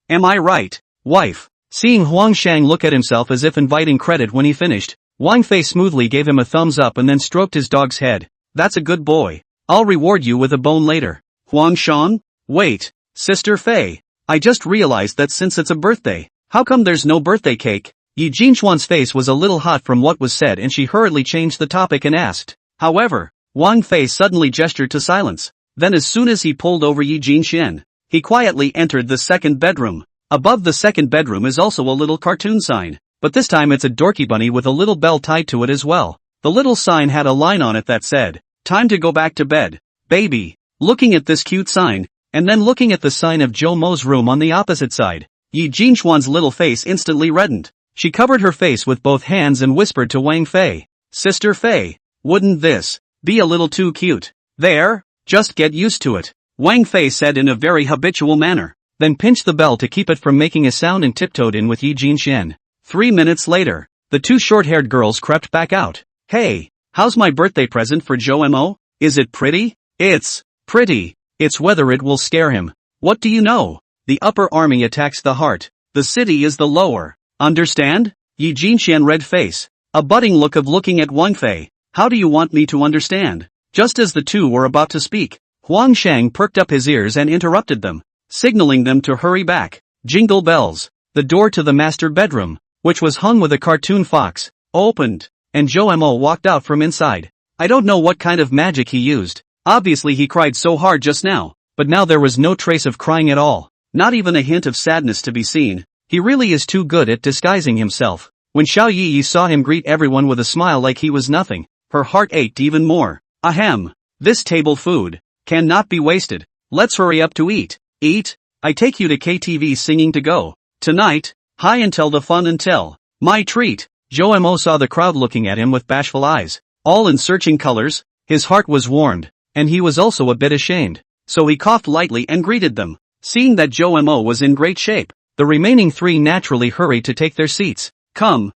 am I right, wife? Seeing Huang Shang look at himself as if inviting credit when he finished, Wang Fei smoothly gave him a thumbs up and then stroked his dog's head. That's a good boy. I'll reward you with a bone later. Huang Shang? Wait, Sister Fei. I just realized that since it's a birthday, how come there's no birthday cake? Yi Jinxuan's face was a little hot from what was said and she hurriedly changed the topic and asked. However, Wang Fei suddenly gestured to silence. Then as soon as he pulled over Yi Jinxian, he quietly entered the second bedroom. Above the second bedroom is also a little cartoon sign, but this time it's a dorky bunny with a little bell tied to it as well. The little sign had a line on it that said, "Time to go back to bed, baby." Looking at this cute sign, and then looking at the sign of Zhou Mo's room on the opposite side, Yi Jinxuan's little face instantly reddened. She covered her face with both hands and whispered to Wang Fei, Sister Fei, wouldn't this be a little too cute? There, just get used to it, Wang Fei said in a very habitual manner, then pinched the bell to keep it from making a sound and tiptoed in with Yi Jinxian. 3 minutes later, the two short-haired girls crept back out. Hey, how's my birthday present for Zhou Mo? Is it pretty? It's pretty. It's whether it will scare him. What do you know? The upper army attacks the heart. The city is the lower. Understand? Yi Jinxian red face. A budding look of looking at Wang Fei. How do you want me to understand? Just as the two were about to speak, Huang Shang perked up his ears and interrupted them, signaling them to hurry back. Jingle bells. The door to the master bedroom, which was hung with a cartoon fox, opened, and Zhou Mo walked out from inside. I don't know what kind of magic he used. Obviously he cried so hard just now, but now there was no trace of crying at all. Not even a hint of sadness to be seen. He really is too good at disguising himself. When Xiao Yi saw him greet everyone with a smile like he was nothing, her heart ached even more. Ahem. This table food cannot be wasted. Let's hurry up to eat. Eat? I take you to KTV singing to go. Tonight, high until the fun until. My treat. Zhou Mo saw the crowd looking at him with bashful eyes, all in searching colors. His heart was warmed, and he was also a bit ashamed. So he coughed lightly and greeted them. Seeing that Zhou Mo was in great shape, the remaining three naturally hurried to take their seats. Come,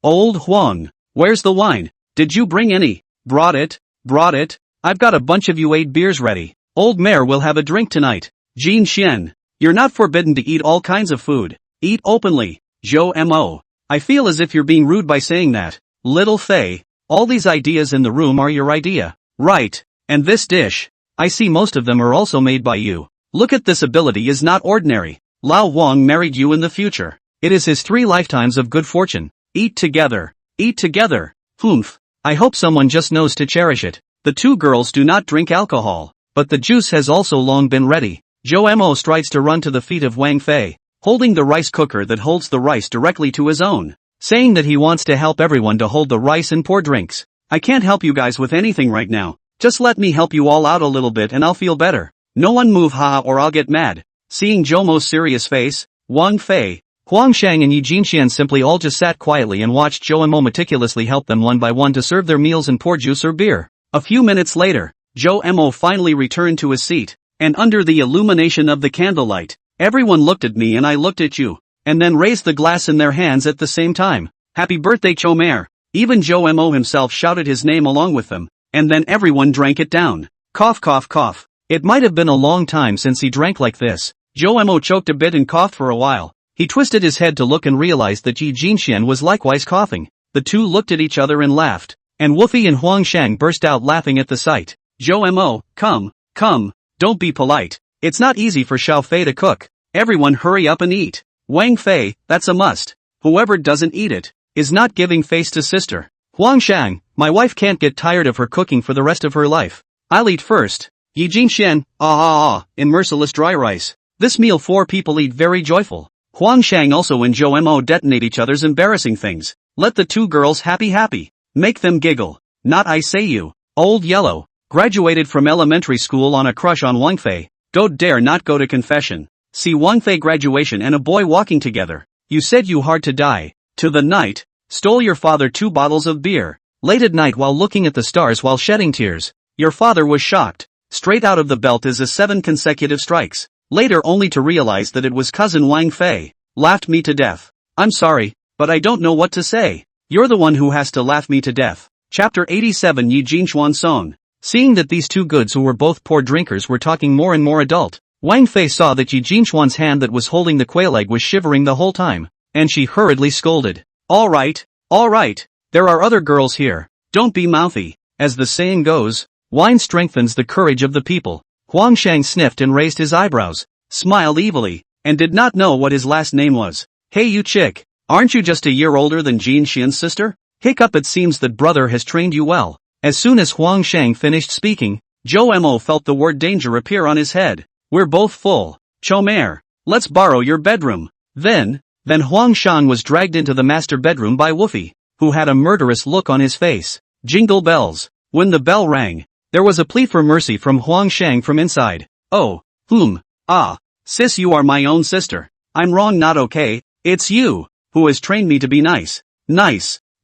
old Huang. Where's the wine? Did you bring any? Brought it. I've got a bunch of you 8 beers ready. Old mare will have a drink tonight. Jin Xian, you're not forbidden to eat all kinds of food. Eat openly. Zhou Mo. I feel as if you're being rude by saying that. Little Fei, all these ideas in the room are your idea. Right, and this dish. I see most of them are also made by you. Look at this ability is not ordinary. Lao Wang married you in the future. It is his 3 lifetimes of good fortune. Eat together. Humph. I hope someone just knows to cherish it. The 2 girls do not drink alcohol, but the juice has also long been ready. Zhou Mo strides to run to the feet of Wang Fei, holding the rice cooker that holds the rice directly to his own, saying that he wants to help everyone to hold the rice and pour drinks. I can't help you guys with anything right now. Just let me help you all out a little bit and I'll feel better. No one move or I'll get mad. Seeing Zhou Mo's serious face, Wang Fei, Huang Shang and Yi Jinxian simply all just sat quietly and watched Zhou Mo meticulously help them one by one to serve their meals and pour juice or beer. A few minutes later, Zhou Mo finally returned to his seat, and under the illumination of the candlelight, everyone looked at me and I looked at you, and then raised the glass in their hands at the same time. Happy birthday Chomer! Even Zhou Mo himself shouted his name along with them, and then everyone drank it down. Cough. It might have been a long time since he drank like this. Zhou Mo choked a bit and coughed for a while. He twisted his head to look and realized that Yi Jinxian was likewise coughing. The two looked at each other and laughed. And Woofy and Huang Shang burst out laughing at the sight. Zhou Mo, come, don't be polite. It's not easy for Xiao Fei to cook. Everyone hurry up and eat. Wang Fei, that's a must. Whoever doesn't eat it is not giving face to sister. Huang Shang, my wife can't get tired of her cooking for the rest of her life. I'll eat first. Yi Jinxian, in merciless dry rice. This meal 4 people eat very joyful. Huang Shang also and Zhou Mo detonate each other's embarrassing things. Let the 2 girls happy. Make them giggle. Not I say you. Old Yellow. Graduated from elementary school on a crush on Wang Fei. Don't dare not go to confession. See Wang Fei graduation and a boy walking together. You said you hard to die. To the night. Stole your father 2 bottles of beer. Late at night while looking at the stars while shedding tears. Your father was shocked. Straight out of the belt is a 7 consecutive strikes. Later only to realize that it was cousin Wang Fei. Laughed me to death. I'm sorry, but I don't know what to say. You're the one who has to laugh me to death. Chapter 87 Yi Jinxuan Song. Seeing that these 2 goods who were both poor drinkers were talking more and more adult, Wang Fei saw that Yi Jinxuan's hand that was holding the quail egg was shivering the whole time, and she hurriedly scolded. All right. There are other girls here. Don't be mouthy. As the saying goes, wine strengthens the courage of the people. Huang Shang sniffed and raised his eyebrows, smiled evilly, and did not know what his last name was. Hey you chick, aren't you just a year older than Jin Xian's sister? Hiccup, it seems that brother has trained you well. As soon as Huang Shang finished speaking, Zhou Mo felt the word danger appear on his head. We're both full. Chomer, let's borrow your bedroom. Then Huang Shang was dragged into the master bedroom by Woofy, who had a murderous look on his face. Jingle bells. When the bell rang, there was a plea for mercy from Huang Shang from inside. Oh, sis, you are my own sister. I'm wrong, not okay. It's you who has trained me to be nice.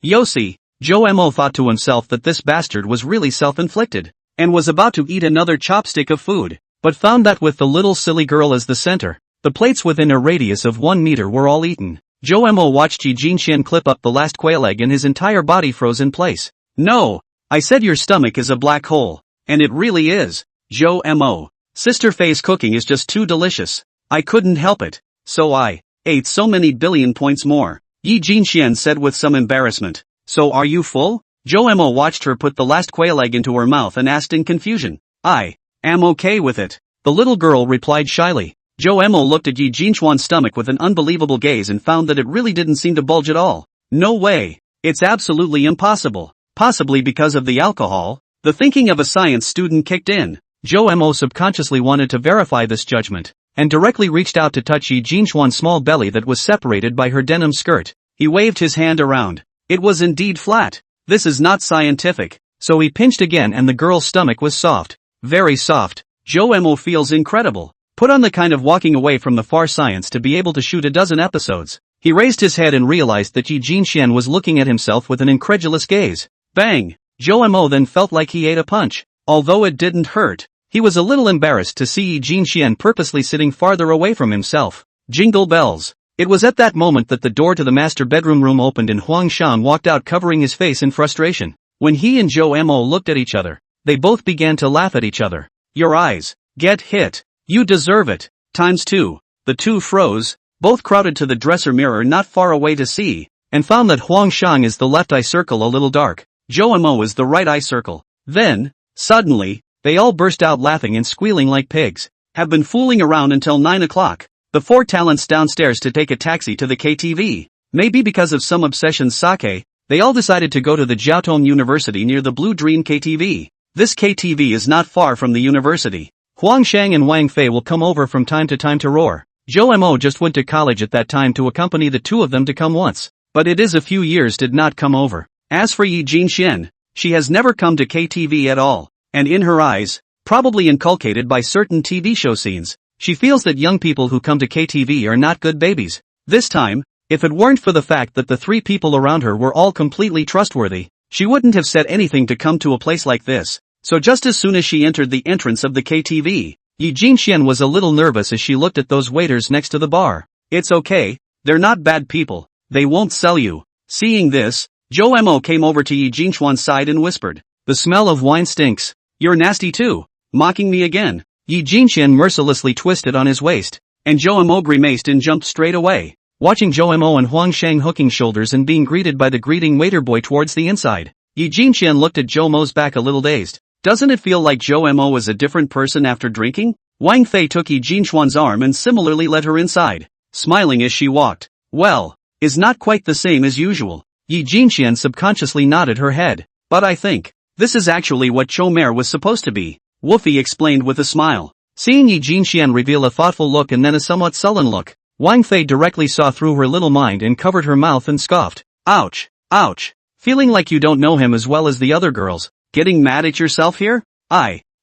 Yossi. Zhou Mo thought to himself that this bastard was really self-inflicted, and was about to eat another chopstick of food, but found that with the little silly girl as the center, the plates within a radius of 1 meter were all eaten. Zhou Mo watched Yi Jinxian clip up the last quail egg and his entire body froze in place. No, I said your stomach is a black hole, and it really is. Zhou Mo. Sister Fei's cooking is just too delicious. I couldn't help it, so I ate so many billion points more. Yi Jinxian said with some embarrassment. So are you full? Zhou Mo watched her put the last quail egg into her mouth and asked in confusion. I am okay with it. The little girl replied shyly. Zhou Mo looked at Yi Jinxuan's stomach with an unbelievable gaze and found that it really didn't seem to bulge at all. No way. It's absolutely impossible. Possibly because of the alcohol. The thinking of a science student kicked in. Zhou Mo subconsciously wanted to verify this judgment, and directly reached out to touch Yi Jinxuan's small belly that was separated by her denim skirt. He waved his hand around. It was indeed flat. This is not scientific. So he pinched again and the girl's stomach was soft. Very soft. Zhou Mo feels incredible. Put on the kind of walking away from the far science to be able to shoot a dozen episodes. He raised his head and realized that Yi Jinxian was looking at himself with an incredulous gaze. Bang! Zhou Mo then felt like he ate a punch. Although it didn't hurt, he was a little embarrassed to see Yi Jinxian purposely sitting farther away from himself. Jingle bells. It was at that moment that the door to the master bedroom room opened and Huang Shan walked out covering his face in frustration. When he and Zhou Mo looked at each other, they both began to laugh at each other. Your eyes. Get hit. You deserve it. ×2. The two froze, both crowded to the dresser mirror not far away to see, and found that Huang Shang is the left eye circle a little dark. Zhou Mo is the right eye circle. Then, suddenly, they all burst out laughing and squealing like pigs. Have been fooling around until 9 o'clock. The four talents downstairs to take a taxi to the KTV. Maybe because of some obsession sake, they all decided to go to the Jiaotong University near the Blue Dream KTV. This KTV is not far from the university. Huang Shang and Wang Fei will come over from time to time to roar. Zhou Mo just went to college at that time to accompany the two of them to come once, but it is a few years did not come over. As for Yi Jinxian, she has never come to KTV at all, and in her eyes, probably inculcated by certain TV show scenes, she feels that young people who come to KTV are not good babies. This time, if it weren't for the fact that the three people around her were all completely trustworthy, she wouldn't have said anything to come to a place like this. So just as soon as she entered the entrance of the KTV, Yi Jinxian was a little nervous as she looked at those waiters next to the bar. It's okay, they're not bad people, they won't sell you. Seeing this, Zhou Mo came over to Yi Jinxuan's side and whispered, the smell of wine stinks. You're nasty too, mocking me again. Yi Jinxian mercilessly twisted on his waist, and Zhou Mo grimaced and jumped straight away. watching Zhou Mo and Huang Shang hooking shoulders and being greeted by the greeting waiter boy towards the inside. Yi Jinqian looked at Zhou Mo's back a little dazed. Doesn't it feel like Zhou Mo is a different person after drinking? Wang Fei took Yi Jinchuan's arm and similarly led her inside, smiling as she walked. Well, is not quite the same as usual. Yi Jinqian subconsciously nodded her head. But I think this is actually what Chomer was supposed to be, Woofy explained with a smile. Seeing Yi Jinqian reveal a thoughtful look and then a somewhat sullen look, Wang Fei directly saw through her little mind and covered her mouth and scoffed. Ouch, ouch. Feeling like you don't know him as well as the other girls, getting mad at yourself here?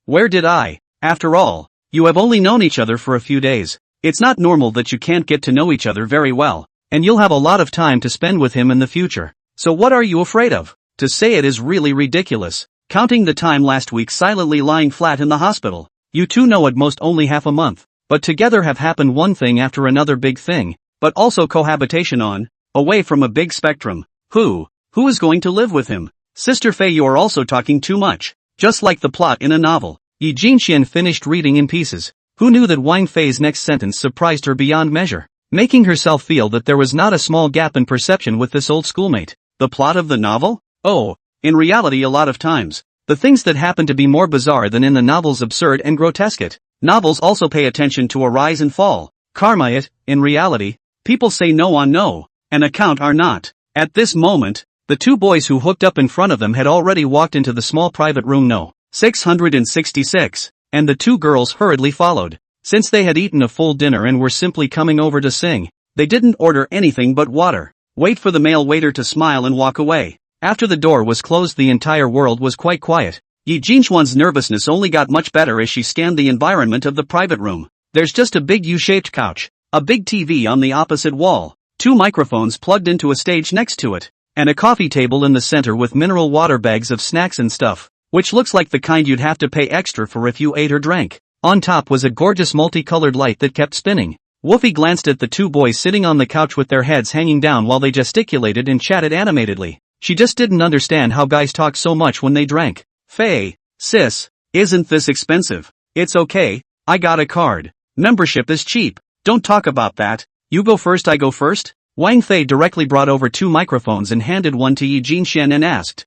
Where did I? After all, you have only known each other for a few days. It's not normal that you can't get to know each other very well, and you'll have a lot of time to spend with him in the future. So what are you afraid of? To say it is really ridiculous. Counting the time last week silently lying flat in the hospital. You two know at most only half a month, but together have happened one thing after another big thing, but also cohabitation on, away from a big spectrum. Who is going to live with him? Sister Fei, you are also talking too much. Just like the plot in a novel. Yi Jinqian finished reading in pieces. Who knew that Wang Fei's next sentence surprised her beyond measure, making herself feel that there was not a small gap in perception with this old schoolmate. The plot of the novel? Oh, in reality a lot of times, the things that happen to be more bizarre than in the novel's absurd and grotesque. Novels also pay attention to a rise and fall. Karma. In reality, people say no on no, and account are not. At this moment, the two boys who hooked up in front of them had already walked into the small private room No. 666, and the two girls hurriedly followed. Since they had eaten a full dinner and were simply coming over to sing, they didn't order anything but water. Wait for the male waiter to smile and walk away. After the door was closed, the entire world was quite quiet. Yi Jinchuan's nervousness only got much better as she scanned the environment of the private room. There's just a big U-shaped couch, a big TV on the opposite wall, two microphones plugged into a stage next to it, and a coffee table in the center with mineral water bags of snacks and stuff, which looks like the kind you'd have to pay extra for if you ate or drank. On top was a gorgeous multicolored light that kept spinning. Woofy glanced at the two boys sitting on the couch with their heads hanging down while they gesticulated and chatted animatedly. She just didn't understand how guys talk so much when they drank. Faye, sis, isn't this expensive? It's okay, I got a card. Membership is cheap. Don't talk about that. You go first, I go first? Wang Fei directly brought over two microphones and handed one to Yi Jinqian and asked.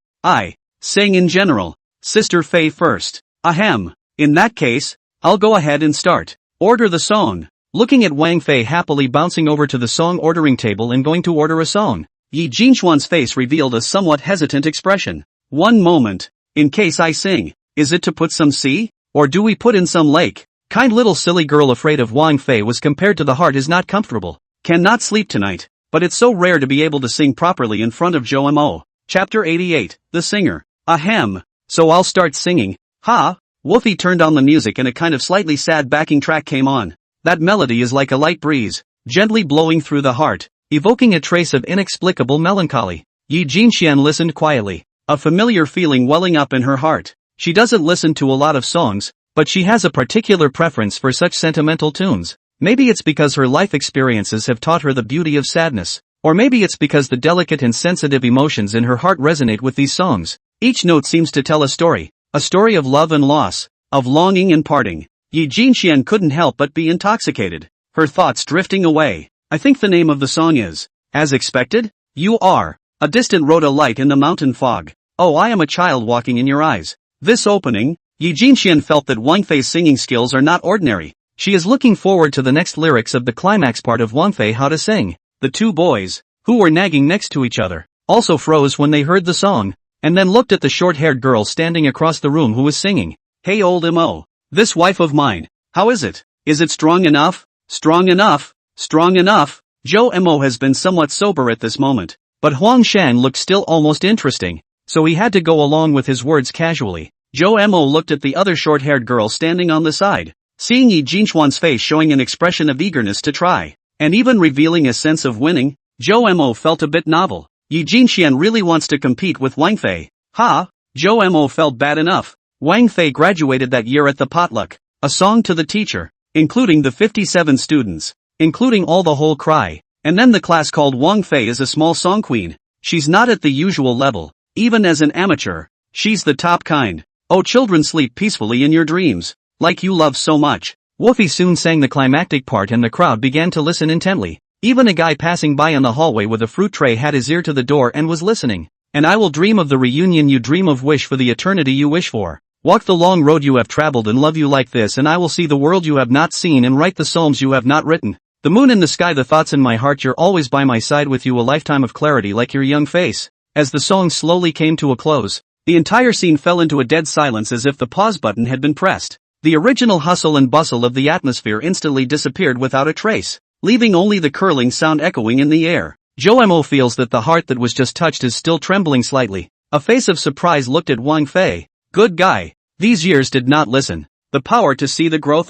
Saying in general. Sister Fei first. Ahem. In that case, I'll go ahead and start. Order the song. Looking at Wang Fei happily bouncing over to the song ordering table and going to order a song, Yi Jinchuan's face revealed a somewhat hesitant expression. One moment. In case I sing, is it to put some sea? Or do we put in some lake? Kind little silly girl afraid of Wang Fei was compared to the heart is not comfortable. Cannot sleep tonight. But it's so rare to be able to sing properly in front of Zhou Mo. Chapter 88, The Singer. Ahem. So I'll start singing. Ha! Woofy turned on the music and a kind of slightly sad backing track came on. That melody is like a light breeze, gently blowing through the heart, evoking a trace of inexplicable melancholy. Yi Jinqian listened quietly, a familiar feeling welling up in her heart. She doesn't listen to a lot of songs, but she has a particular preference for such sentimental tunes. Maybe it's because her life experiences have taught her the beauty of sadness, or maybe it's because the delicate and sensitive emotions in her heart resonate with these songs. Each note seems to tell a story of love and loss, of longing and parting. Yi Jinqian couldn't help but be intoxicated, her thoughts drifting away. I think the name of the song is, As Expected? You are. A distant road, a light in the mountain fog. Oh, I am a child walking in your eyes. This opening, Yi Jinqian felt that Wang Fei's singing skills are not ordinary. She is looking forward to the next lyrics of the climax part of Wang Fei How to Sing. The two boys, who were nagging next to each other, also froze when they heard the song, and then looked at the short-haired girl standing across the room who was singing. Hey old Mo, this wife of mine, how is it? Is it strong enough? Strong enough? Strong enough? Zhou Mo has been somewhat sober at this moment, but Huang Shan looked still almost interesting, so he had to go along with his words casually. Zhou Mo looked at the other short-haired girl standing on the side. Seeing Yi Jinchuan's face showing an expression of eagerness to try, and even revealing a sense of winning, Zhou Mo felt a bit novel. Yi Jinqian really wants to compete with Wang Fei. Ha! Zhou Mo felt bad enough. Wang Fei graduated that year at the potluck, a song to the teacher, including the 57 students, including all the whole cry, and then the class called Wang Fei is a small song queen. She's not at the usual level, even as an amateur, she's the top kind. Oh children, sleep peacefully in your dreams. Like you love so much. Woofy soon sang the climactic part and the crowd began to listen intently. Even a guy passing by in the hallway with a fruit tray had his ear to the door and was listening. And I will dream of the reunion you dream of, wish for the eternity you wish for. Walk the long road you have traveled and love you like this, and I will see the world you have not seen and write the psalms you have not written. The moon in the sky, the thoughts in my heart, you're always by my side with you, a lifetime of clarity like your young face. As the song slowly came to a close, the entire scene fell into a dead silence as if the pause button had been pressed. The original hustle and bustle of the atmosphere instantly disappeared without a trace, leaving only the curling sound echoing in the air. Jo-mo feels that the heart that was just touched is still trembling slightly. A face of surprise looked at Wang Fei. Good guy. These years did not listen. The power to see the growth.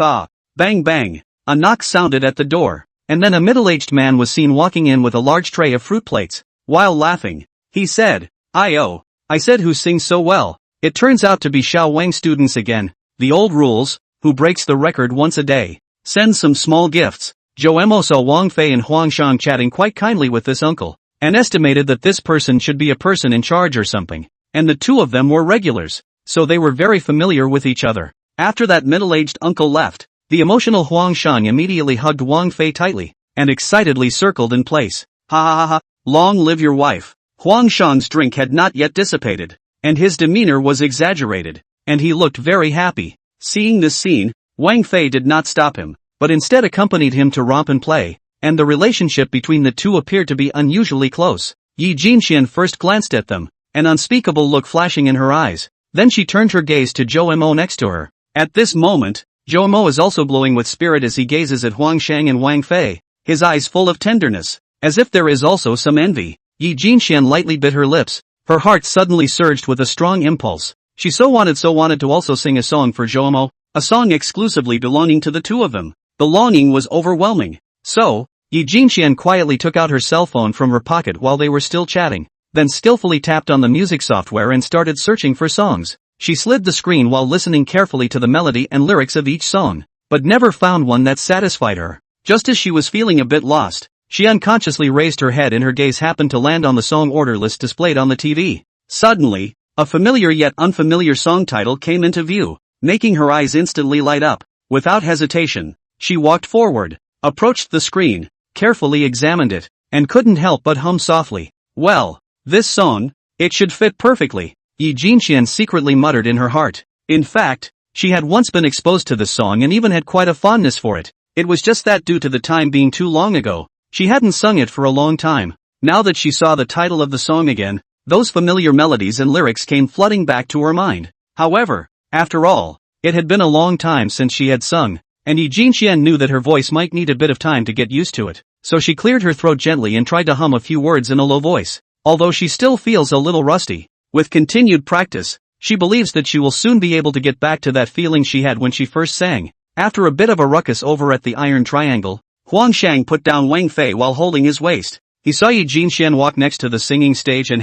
Bang bang. A knock sounded at the door, and then a middle-aged man was seen walking in with a large tray of fruit plates. While laughing, he said, I said who sings so well. It turns out to be Xiao Wang students again. The old rules, who breaks the record once a day, sends some small gifts. Jo-mo saw Wang Fei and Huang Shang chatting quite kindly with this uncle, and estimated that this person should be a person in charge or something, and the two of them were regulars, so they were very familiar with each other. After that middle-aged uncle left, the emotional Huang Shang immediately hugged Wang Fei tightly, and excitedly circled in place. Ha ha ha ha, long live your wife. Huang Shang's drink had not yet dissipated, and his demeanor was exaggerated, and he looked very happy. Seeing this scene, Wang Fei did not stop him, but instead accompanied him to romp and play, and the relationship between the two appeared to be unusually close. Yi Jinxian first glanced at them, an unspeakable look flashing in her eyes. Then she turned her gaze to Jo-mo next to her. At this moment, Jo-mo is also glowing with spirit as he gazes at Huang Shang and Wang Fei, his eyes full of tenderness, as if there is also some envy. Yi Jinxian lightly bit her lips. Her heart suddenly surged with a strong impulse. She so wanted to also sing a song for Jo-mo, a song exclusively belonging to the two of them. The longing was overwhelming. So, Yi Jinxian quietly took out her cell phone from her pocket while they were still chatting, then skillfully tapped on the music software and started searching for songs. She slid the screen while listening carefully to the melody and lyrics of each song, but never found one that satisfied her. Just as she was feeling a bit lost, she unconsciously raised her head and her gaze happened to land on the song order list displayed on the TV. Suddenly, a familiar yet unfamiliar song title came into view, making her eyes instantly light up. Without hesitation, she walked forward, approached the screen, carefully examined it, and couldn't help but hum softly. Well, this song, it should fit perfectly, Yi Jinxian secretly muttered in her heart. In fact, she had once been exposed to this song and even had quite a fondness for it. It was just that due to the time being too long ago, she hadn't sung it for a long time. Now that she saw the title of the song again, those familiar melodies and lyrics came flooding back to her mind. However, after all, it had been a long time since she had sung, and Yi Jinxian knew that her voice might need a bit of time to get used to it, so she cleared her throat gently and tried to hum a few words in a low voice. Although she still feels a little rusty, with continued practice, she believes that she will soon be able to get back to that feeling she had when she first sang. After a bit of a ruckus over at the Iron Triangle, Huang Shang put down Wang Fei while holding his waist. He saw Yi Jinxian walk next to the singing stage and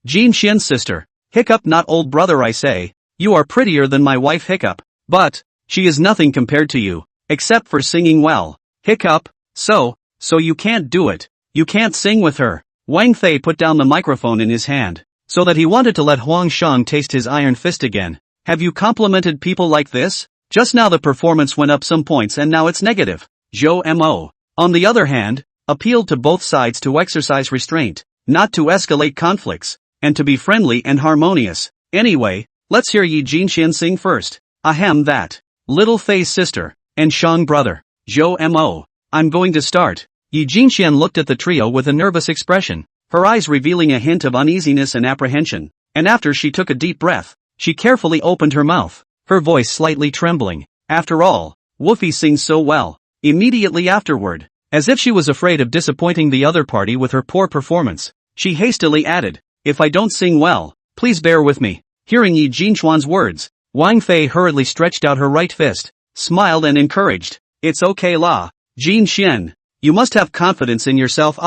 Jinxian's sister. Hiccup, not old brother, I say. You are prettier than my wife Hiccup. But, she is nothing compared to you, except for singing well. Hiccup, so you can't do it. You can't sing with her. Wang Fei put down the microphone in his hand, so that he wanted to let Huang Shang taste his iron fist again. Have you complimented people like this? Just now the performance went up some points and now it's negative. Jo-mo, on the other hand, appealed to both sides to exercise restraint, not to escalate conflicts, and to be friendly and harmonious. Anyway, let's hear Yi Jinxian sing first. Ahem, that. Little Fei's sister, and Shang brother. Jo-mo, I'm going to start. Yi Jinxian looked at the trio with a nervous expression, her eyes revealing a hint of uneasiness and apprehension, and after she took a deep breath, she carefully opened her mouth, her voice slightly trembling. After all, Woofy sings so well. Immediately afterward, as if she was afraid of disappointing the other party with her poor performance, she hastily added, if I don't sing well, please bear with me. Hearing Yi Jinxian's words, Wang Fei hurriedly stretched out her right fist, smiled and encouraged. It's okay la, Jinxian. You must have confidence in yourself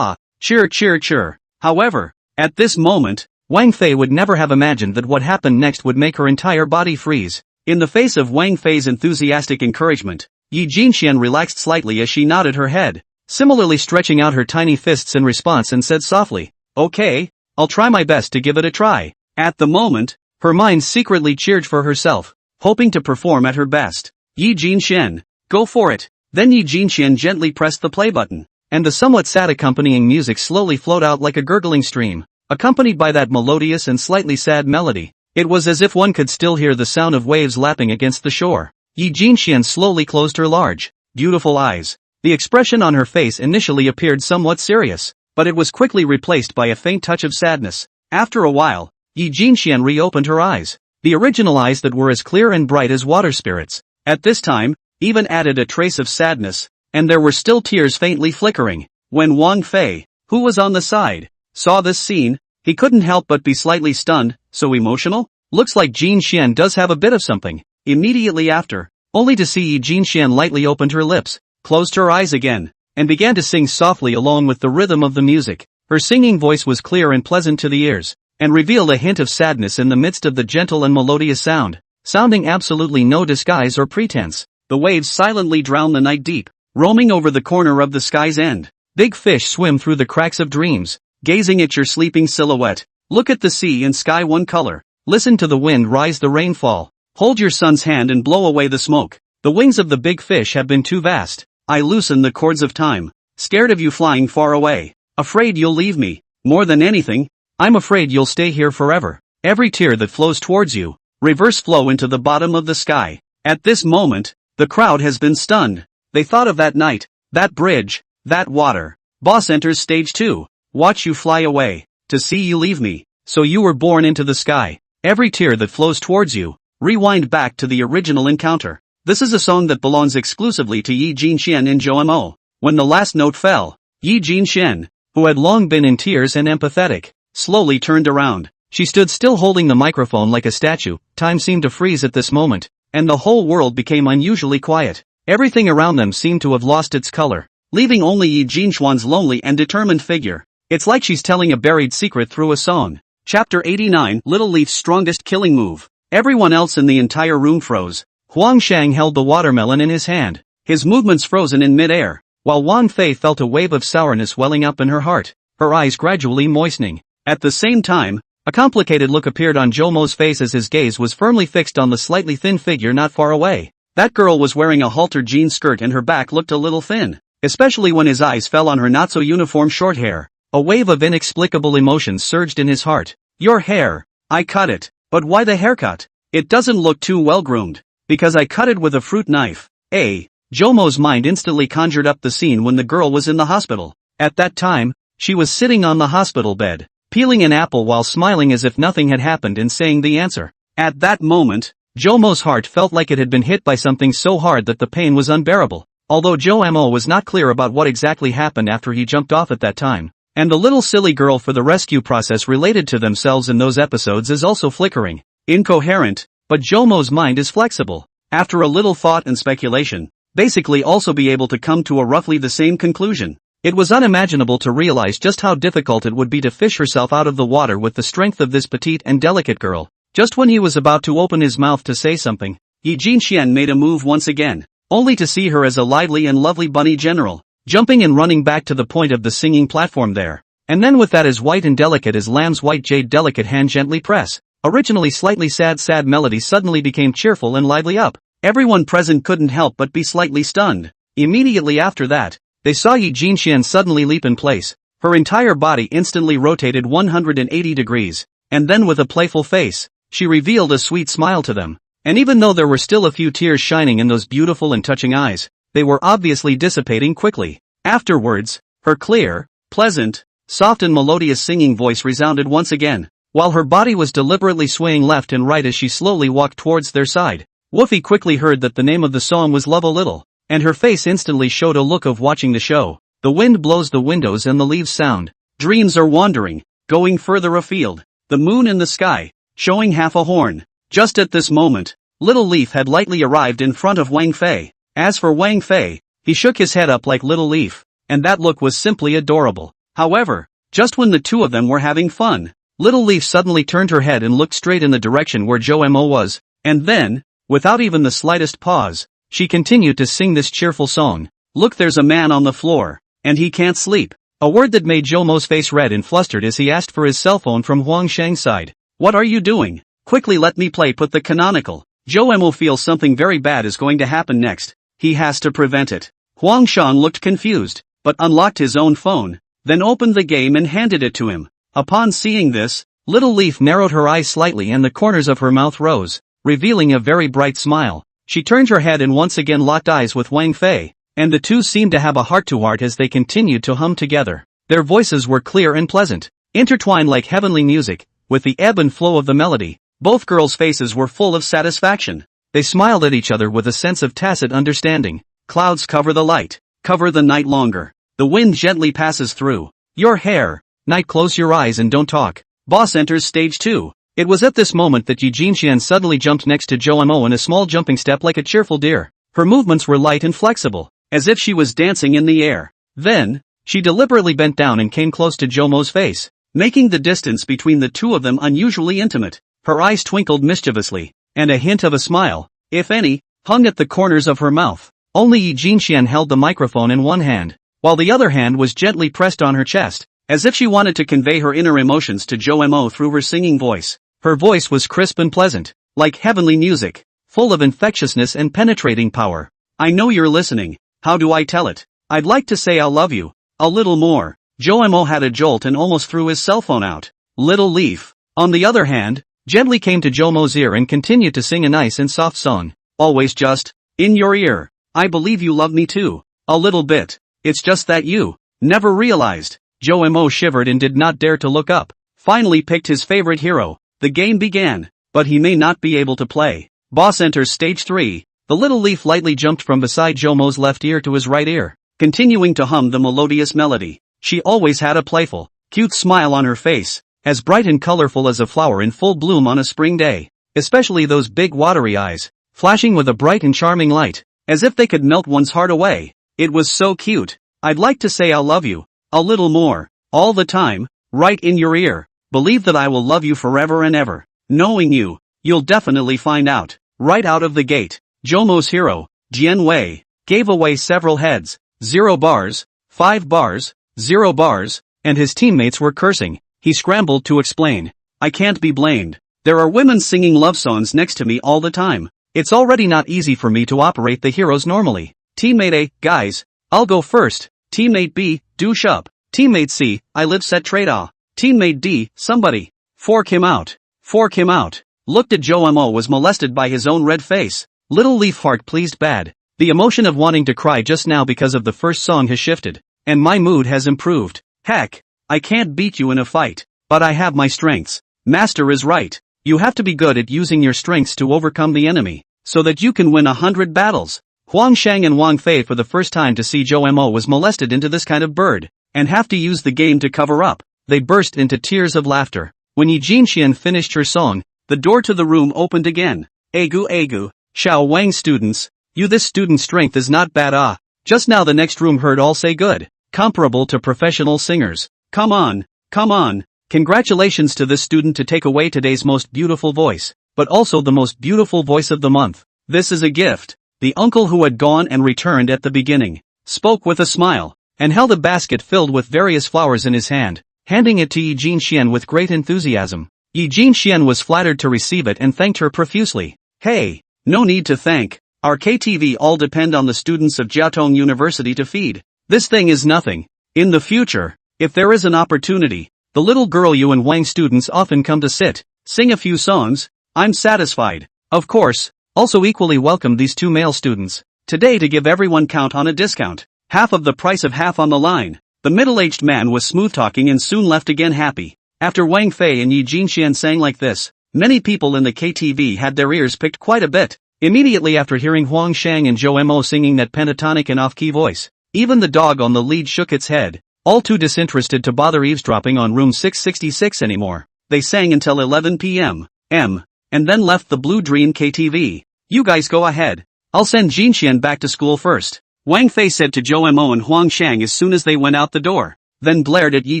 cheer. However, at this moment, Wang Fei would never have imagined that what happened next would make her entire body freeze. In the face of Wang Fei's enthusiastic encouragement, Yi Jinxian relaxed slightly as she nodded her head, similarly stretching out her tiny fists in response and said softly, okay, I'll try my best to give it a try. At the moment, her mind secretly cheered for herself, hoping to perform at her best. Yi Jinxian, go for it. Then Yi Jinxian gently pressed the play button, and the somewhat sad accompanying music slowly flowed out like a gurgling stream, accompanied by that melodious and slightly sad melody. It was as if one could still hear the sound of waves lapping against the shore. Yi Jinxian slowly closed her large, beautiful eyes. The expression on her face initially appeared somewhat serious, but it was quickly replaced by a faint touch of sadness. After a while, Yi Jinxian reopened her eyes, the original eyes that were as clear and bright as water spirits. At this time, even added a trace of sadness, and there were still tears faintly flickering. When Wang Fei, who was on the side, saw this scene, he couldn't help but be slightly stunned. So emotional? Looks like Jin Xian does have a bit of something. Immediately after, only to see Yi Jinxian lightly opened her lips, closed her eyes again, and began to sing softly along with the rhythm of the music. Her singing voice was clear and pleasant to the ears, and revealed a hint of sadness in the midst of the gentle and melodious sound, sounding absolutely no disguise or pretense. The waves silently drown the night deep, roaming over the corner of the sky's end. Big fish swim through the cracks of dreams, gazing at your sleeping silhouette. Look at the sea and sky one color. Listen to the wind rise the rainfall. Hold your son's hand and blow away the smoke. The wings of the big fish have been too vast. I loosen the cords of time. Scared of you flying far away. Afraid you'll leave me. More than anything, I'm afraid you'll stay here forever. Every tear that flows towards you, reverse flow into the bottom of the sky. At this moment, the crowd has been stunned. They thought of that night, that bridge, that water. Boss enters stage 2. Watch you fly away. To see you leave me. So you were born into the sky. Every tear that flows towards you, rewind back to the original encounter. This is a song that belongs exclusively to Yi Jinxian in Zhou. When the last note fell, Yi Jinxian, who had long been in tears and empathetic, slowly turned around. She stood still holding the microphone like a statue. Time seemed to freeze at this moment, and the whole world became unusually quiet. Everything around them seemed to have lost its color, leaving only Yi Jinxian's lonely and determined figure. It's like she's telling a buried secret through a song. Chapter 89, Little Leaf's strongest killing move. Everyone else in the entire room froze. Huang Shang held the watermelon in his hand, his movements frozen in mid-air, while Wang Fei felt a wave of sourness welling up in her heart, her eyes gradually moistening. At the same time, a complicated look appeared on Zhou face as his gaze was firmly fixed on the slightly thin figure not far away. That girl was wearing a halter jean skirt and her back looked a little thin, especially when his eyes fell on her not-so-uniform short hair. A wave of inexplicable emotion surged in his heart. Your hair. I cut it. But why the haircut? It doesn't look too well groomed. Because I cut it with a fruit knife. Jomo's mind instantly conjured up the scene when the girl was in the hospital. At that time, she was sitting on the hospital bed, peeling an apple while smiling as if nothing had happened and saying the answer. At that moment, Jomo's heart felt like it had been hit by something so hard that the pain was unbearable. Although Jomo was not clear about what exactly happened after he jumped off at that time. And the little silly girl for the rescue process related to themselves in those episodes is also flickering, incoherent, but Jomo's mind is flexible. After a little thought and speculation, basically also be able to come to a roughly the same conclusion. It was unimaginable to realize just how difficult it would be to fish herself out of the water with the strength of this petite and delicate girl. Just when he was about to open his mouth to say something, Yi Jinxian made a move once again, only to see her as a lively and lovely bunny general, jumping and running back to the point of the singing platform there. And then with that as white and delicate as lamb's white jade delicate hand gently press. Originally slightly sad melody suddenly became cheerful and lively up. Everyone present couldn't help but be slightly stunned. Immediately after that, they saw Yi Jinxian suddenly leap in place. Her entire body instantly rotated 180 degrees. And then with a playful face, she revealed a sweet smile to them. And even though there were still a few tears shining in those beautiful and touching eyes, they were obviously dissipating quickly. Afterwards, her clear, pleasant, soft and melodious singing voice resounded once again, while her body was deliberately swaying left and right as she slowly walked towards their side. Woofy quickly heard that the name of the song was Love a Little, and her face instantly showed a look of watching the show. The wind blows the windows and the leaves sound. Dreams are wandering, going further afield. The moon in the sky, showing half a horn. Just at this moment, Little Leaf had lightly arrived in front of Wang Fei. As for Wang Fei, he shook his head up like Little Leaf, and that look was simply adorable. However, just when the two of them were having fun, Little Leaf suddenly turned her head and looked straight in the direction where Jomo was, and then, without even the slightest pause, she continued to sing this cheerful song. Look, there's a man on the floor, and he can't sleep. A word that made Jomo's face red and flustered as he asked for his cell phone from Huang Shang's side. What are you doing? Quickly let me put the canonical. Jomo feels something very bad is going to happen next. He has to prevent it. Huang Shang looked confused, but unlocked his own phone, then opened the game and handed it to him. Upon seeing this, Little Leaf narrowed her eyes slightly and the corners of her mouth rose, revealing a very bright smile. She turned her head and once again locked eyes with Wang Fei, and the two seemed to have a heart-to-heart as they continued to hum together. Their voices were clear and pleasant, intertwined like heavenly music, with the ebb and flow of the melody. Both girls' faces were full of satisfaction. They smiled at each other with a sense of tacit understanding. Clouds cover the light, cover the night longer. The wind gently passes through your hair. Night, close your eyes and don't talk. Boss enters stage 2. It was at this moment that Yi Jinxian suddenly jumped next to Zhou Mo in a small jumping step like a cheerful deer. Her movements were light and flexible, as if she was dancing in the air. Then, she deliberately bent down and came close to Zhou Mo's face, making the distance between the two of them unusually intimate. Her eyes twinkled mischievously, and a hint of a smile, if any, hung at the corners of her mouth. Only Yi Jinxian held the microphone in one hand, while the other hand was gently pressed on her chest, as if she wanted to convey her inner emotions to Zhou Mo through her singing voice. Her voice was crisp and pleasant, like heavenly music, full of infectiousness and penetrating power. I know you're listening. How do I tell it? I'd like to say I love you. A little more. Zhou Mo had a jolt and almost threw his cell phone out. Little Leaf, on the other hand, gently came to Zhou Mo's ear and continued to sing a nice and soft song. Always just in your ear. I believe you love me too. A little bit. It's just that you never realized. Zhou Mo shivered and did not dare to look up. Finally picked his favorite hero. The game began, but he may not be able to play. Boss enters stage 3. The Little Leaf lightly jumped from beside Zhou Mo's left ear to his right ear, continuing to hum the melodious melody. She always had a playful, cute smile on her face, as bright and colorful as a flower in full bloom on a spring day. Especially those big watery eyes, flashing with a bright and charming light, as if they could melt one's heart away. It was so cute. I'd like to say I love you. A little more. All the time. Right in your ear. Believe that I will love you forever and ever. Knowing you, you'll definitely find out. Right out of the gate, Zhou Mo's hero, Jian Wei, gave away several heads. 0 bars, 5 bars, 0 bars, and his teammates were cursing. He scrambled to explain. I can't be blamed. There are women singing love songs next to me all the time. It's already not easy for me to operate the heroes normally. Teammate A, guys, I'll go first. Teammate B, douche up. Teammate C, I live set trade-off. Teammate D, somebody. Fork him out. Fork him out. Looked at Zhou Mo was molested by his own red face. Little Leaf heart pleased bad. The emotion of wanting to cry just now because of the first song has shifted, and my mood has improved. Heck, I can't beat you in a fight, but I have my strengths. Master is right. You have to be good at using your strengths to overcome the enemy, so that you can win 100 battles. Huang Shang and Wang Fei for the first time to see Zhou Mo was molested into this kind of bird, and have to use the game to cover up. They burst into tears of laughter. When Yi Jinxian finished her song, the door to the room opened again. Agu, Xiao Wang students, this student strength is not bad Just now the next room heard all say good. Comparable to professional singers. Come on. Congratulations to this student to take away today's most beautiful voice, but also the most beautiful voice of the month. This is a gift. The uncle who had gone and returned at the beginning, spoke with a smile, and held a basket filled with various flowers in his hand, handing it to Yi Jinxian with great enthusiasm. Yi Jinxian was flattered to receive it and thanked her profusely. Hey, no need to thank. Our KTV all depend on the students of Jiaotong University to feed. This thing is nothing. In the future, if there is an opportunity, the little girl you and Wang students often come to sit, sing a few songs, I'm satisfied. Of course, also equally welcome these 2 male students. Today to give everyone count on a discount. Half of the price of half on the line. The middle-aged man was smooth-talking and soon left again happy. After Wang Fei and Yi Jinxian sang like this, many people in the KTV had their ears picked quite a bit. Immediately after hearing Huang Shang and Zhou Mo singing that pentatonic and off-key voice, even the dog on the lead shook its head, all too disinterested to bother eavesdropping on room 666 anymore. They sang until 11 p.m. and then left the Blue Dream KTV. You guys go ahead. I'll send Jinxian back to school first. Wang Fei said to Zhou Mo and Huang Shang as soon as they went out the door, then glared at Yi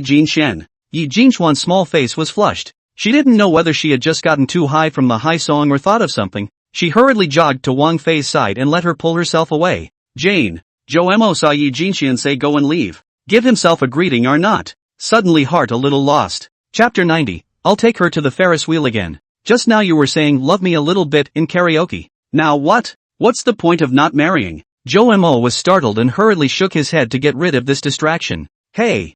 Jinxian. Yi Jinxian's small face was flushed. She didn't know whether she had just gotten too high from the high song or thought of something. She hurriedly jogged to Wang Fei's side and let her pull herself away. Jane, Zhou Mo saw Yi Jinxian say go and leave. Give himself a greeting or not. Suddenly heart a little lost. Chapter 90, I'll take her to the Ferris wheel again. Just now you were saying love me a little bit in karaoke. Now what? What's the point of not marrying? Joe Mo was startled and hurriedly shook his head to get rid of this distraction. Hey,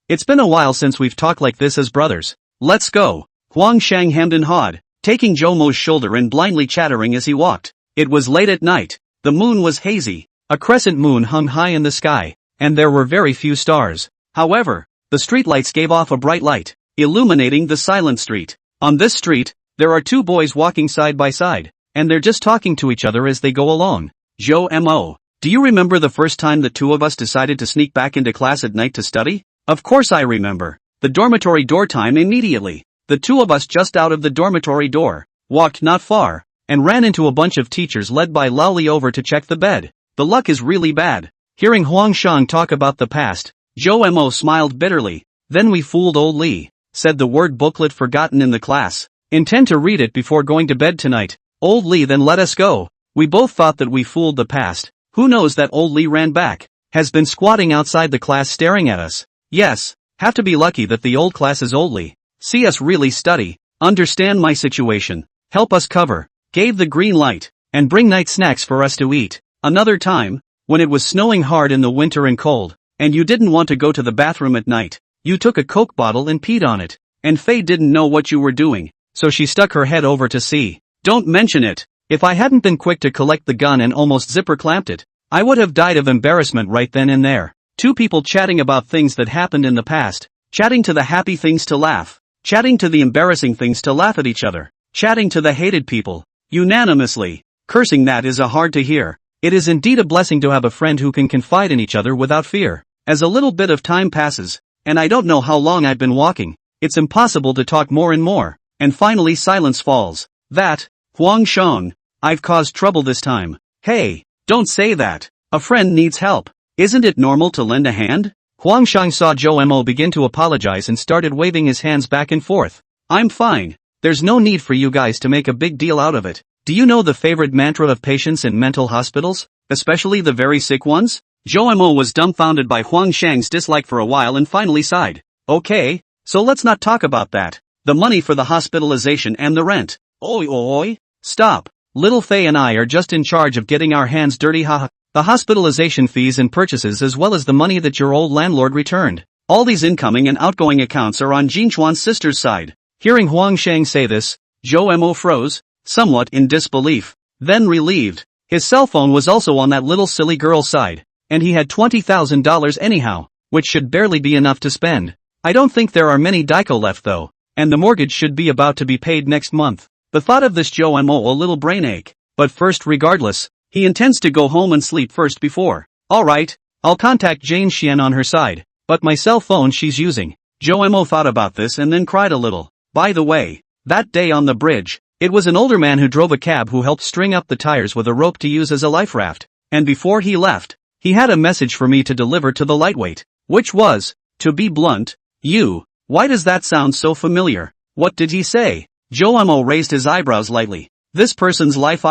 it's been a while since we've talked like this as brothers. Let's go. Huang Shang hemmed and hawed, taking Joe Mo's shoulder and blindly chattering as he walked. It was late at night. The moon was hazy. A crescent moon hung high in the sky, and there were very few stars. However, the streetlights gave off a bright light, illuminating the silent street. On this street, there are two boys walking side by side, and they're just talking to each other as they go along. Joe Mo, do you remember the first time the two of us decided to sneak back into class at night to study? Of course I remember. The dormitory door time immediately. The two of us just out of the dormitory door, walked not far, and ran into a bunch of teachers led by Lao Li over to check the bed. The luck is really bad. Hearing Huang Shang talk about the past, Joe Mo smiled bitterly. Then we fooled old Li, said the word booklet forgotten in the class. Intend to read it before going to bed tonight. Old Li then let us go. We both thought that we fooled the past. Who knows that old Li ran back, has been squatting outside the class staring at us. Yes, have to be lucky that the old class is old Li. See us really study, understand my situation, help us cover, gave the green light, and bring night snacks for us to eat. Another time, when it was snowing hard in the winter and cold, and you didn't want to go to the bathroom at night, you took a Coke bottle and peed on it, and Faye didn't know what you were doing, so she stuck her head over to see. Don't mention it. If I hadn't been quick to collect the gun and almost zipper clamped it, I would have died of embarrassment right then and there. Two people chatting about things that happened in the past, chatting to the happy things to laugh, chatting to the embarrassing things to laugh at each other, chatting to the hated people, unanimously, cursing. That is hard to hear. It is indeed a blessing to have a friend who can confide in each other without fear. As a little bit of time passes, and I don't know how long I've been walking, it's impossible to talk more and more, and finally silence falls. That, Huang Shang, I've caused trouble this time. Hey, don't say that. A friend needs help. Isn't it normal to lend a hand? Huang Shang saw Joe Mo begin to apologize and started waving his hands back and forth. I'm fine. There's no need for you guys to make a big deal out of it. Do you know the favorite mantra of patients in mental hospitals, especially the very sick ones? Joe Mo was dumbfounded by Huang Shang's dislike for a while and finally sighed. Okay, so let's not talk about that. The money for the hospitalization and the rent. Oi. Stop. Little Faye and I are just in charge of getting our hands dirty, haha. The hospitalization fees and purchases as well as the money that your old landlord returned. All these incoming and outgoing accounts are on Jinchuan's sister's side. Hearing Huang Shang say this, Joe Mo froze, somewhat in disbelief, then relieved. His cell phone was also on that little silly girl's side, and he had $20,000 anyhow, which should barely be enough to spend. I don't think there are many daiko left though, and the mortgage should be about to be paid next month. The thought of this Joe Mo a little brain ache, but first regardless, he intends to go home and sleep first before. Alright, I'll contact Jane Xian on her side, but my cell phone she's using. Joe Mo thought about this and then cried a little. By the way, that day on the bridge, it was an older man who drove a cab who helped string up the tires with a rope to use as a life raft, and before he left, he had a message for me to deliver to the lightweight, which was, to be blunt, you. Why does that sound so familiar? What did he say? Joe Mo raised his eyebrows lightly. This person's life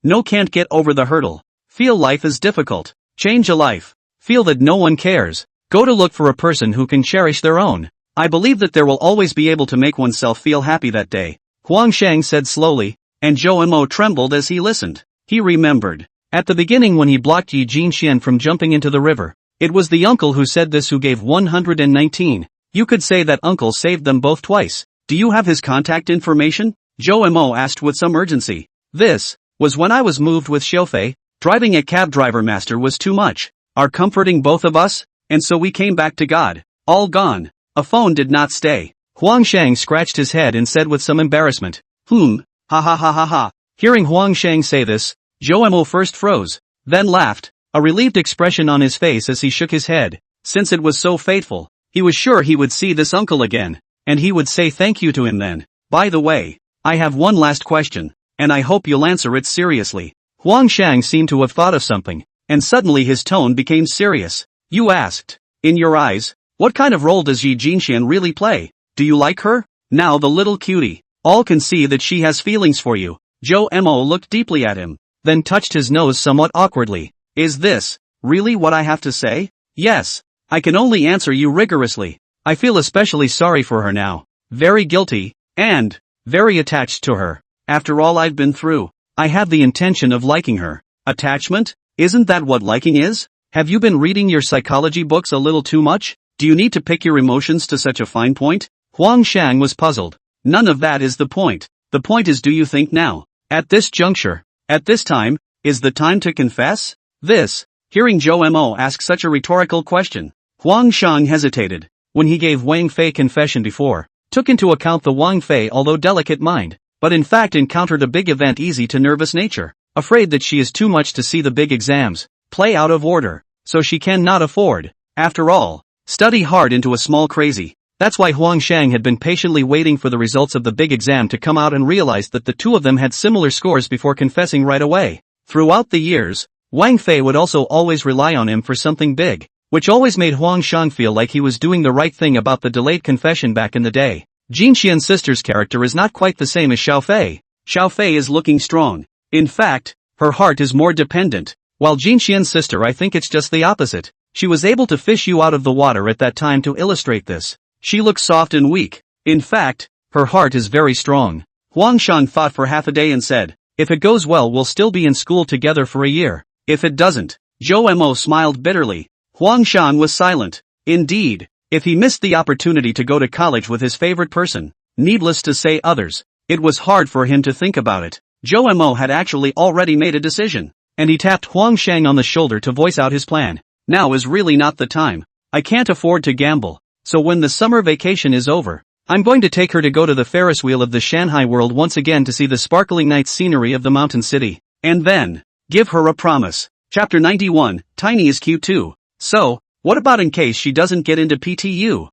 no can't get over the hurdle. Feel life is difficult. Change a life. Feel that no one cares. Go to look for a person who can cherish their own. I believe that there will always be able to make oneself feel happy that day. Huang Shang said slowly, and Joe Mo trembled as he listened. He remembered. At the beginning when he blocked Yi Jinxian from jumping into the river, it was the uncle who said this who gave 119. You could say that uncle saved them both twice. Do you have his contact information? Joe Mo asked with some urgency. This was when I was moved with Xiaofei. Driving a cab driver master was too much. Are comforting both of us, and so we came back to God. All gone. A phone did not stay. Huang Shang scratched his head and said with some embarrassment. Ha. Hearing Huang Shang say this, Joe Mo first froze, then laughed, a relieved expression on his face as he shook his head. Since it was so fateful, he was sure he would see this uncle again, and he would say thank you to him then. By the way, I have one last question, and I hope you'll answer it seriously. Huang Shang seemed to have thought of something, and suddenly his tone became serious. You asked, in your eyes, what kind of role does Yi Jinxian really play? Do you like her? Now the little cutie. All can see that she has feelings for you. Joe Mo looked deeply at him, then touched his nose somewhat awkwardly. Is this really what I have to say? Yes. I can only answer you rigorously. I feel especially sorry for her now. Very guilty, and very attached to her. After all I've been through, I have the intention of liking her. Attachment? Isn't that what liking is? Have you been reading your psychology books a little too much? Do you need to pick your emotions to such a fine point? Huang Shang was puzzled. None of that is the point. The point is, do you think now, at this juncture, at this time, is the time to confess? Hearing Zhou Mo ask such a rhetorical question, Huang Shang hesitated. When he gave Wang Fei confession before, took into account the Wang Fei although delicate mind, but in fact encountered a big event easy to nervous nature, afraid that she is too much to see the big exams play out of order, so she cannot afford, after all, study hard into a small crazy. That's why Huang Shang had been patiently waiting for the results of the big exam to come out and realized that the two of them had similar scores before confessing right away. Throughout the years, Wang Fei would also always rely on him for something big, which always made Huang Shang feel like he was doing the right thing about the delayed confession back in the day. Jin Xian's sister's character is not quite the same as Xiao Fei. Xiao Fei is looking strong. In fact, her heart is more dependent, while Jin Xian's sister, I think it's just the opposite. She was able to fish you out of the water at that time to illustrate this. She looks soft and weak. In fact, her heart is very strong. Huang Shang thought for half a day and said, if it goes well we'll still be in school together for a year. If it doesn't, Zhou Mo smiled bitterly. Huang Shang was silent. Indeed, if he missed the opportunity to go to college with his favorite person, needless to say others, it was hard for him to think about it. Zhou Mo had actually already made a decision, and he tapped Huang Shang on the shoulder to voice out his plan. Now is really not the time. I can't afford to gamble. So when the summer vacation is over, I'm going to take her to go to the Ferris wheel of the Shanghai world once again to see the sparkling night scenery of the mountain city. And then, give her a promise. Chapter 91, Tiny is cute too. So, what about in case she doesn't get into PTU?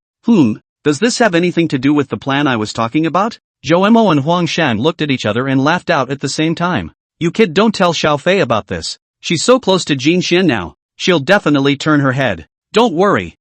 Does this have anything to do with the plan I was talking about? Zhou Mo and Huang Shang looked at each other and laughed out at the same time. You kid, don't tell Xiao Fei about this. She's so close to Jin Xian now. She'll definitely turn her head. Don't worry.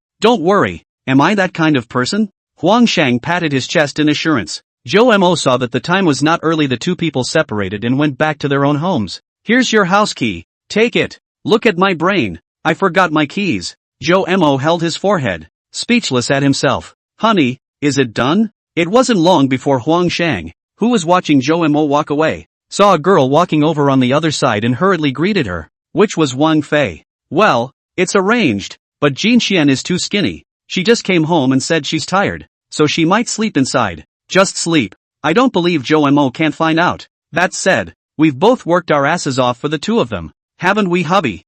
Am I that kind of person? Huang Shang patted his chest in assurance. Zhou Mo saw that the time was not early. The two people separated and went back to their own homes. Here's your house key. Take it. Look at my brain. I forgot my keys. Zhou Mo held his forehead, speechless at himself. Honey, is it done? It wasn't long before Huang Shang, who was watching Zhou Mo walk away, saw a girl walking over on the other side and hurriedly greeted her, which was Wang Fei. Well, it's arranged, but Jin Xian is too skinny. She just came home and said she's tired, so she might sleep inside. Just sleep. I don't believe Zhou Mo can't find out. That said, we've both worked our asses off for the two of them. Haven't we, hubby?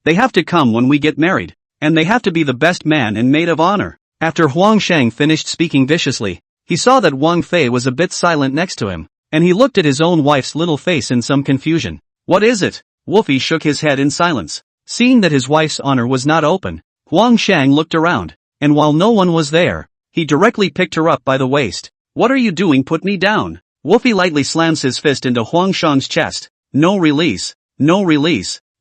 They have to come when we get married, and they have to be the best man and maid of honor. After Huang Shang finished speaking viciously, he saw that Wang Fei was a bit silent next to him, and he looked at his own wife's little face in some confusion. What is it? Wolfie shook his head in silence. Seeing that his wife's honor was not open, Huang Shang looked around, and while no one was there, he directly picked her up by the waist. What are you doing? Put me down. Wolfie lightly slams his fist into Huang Shang's chest. No release.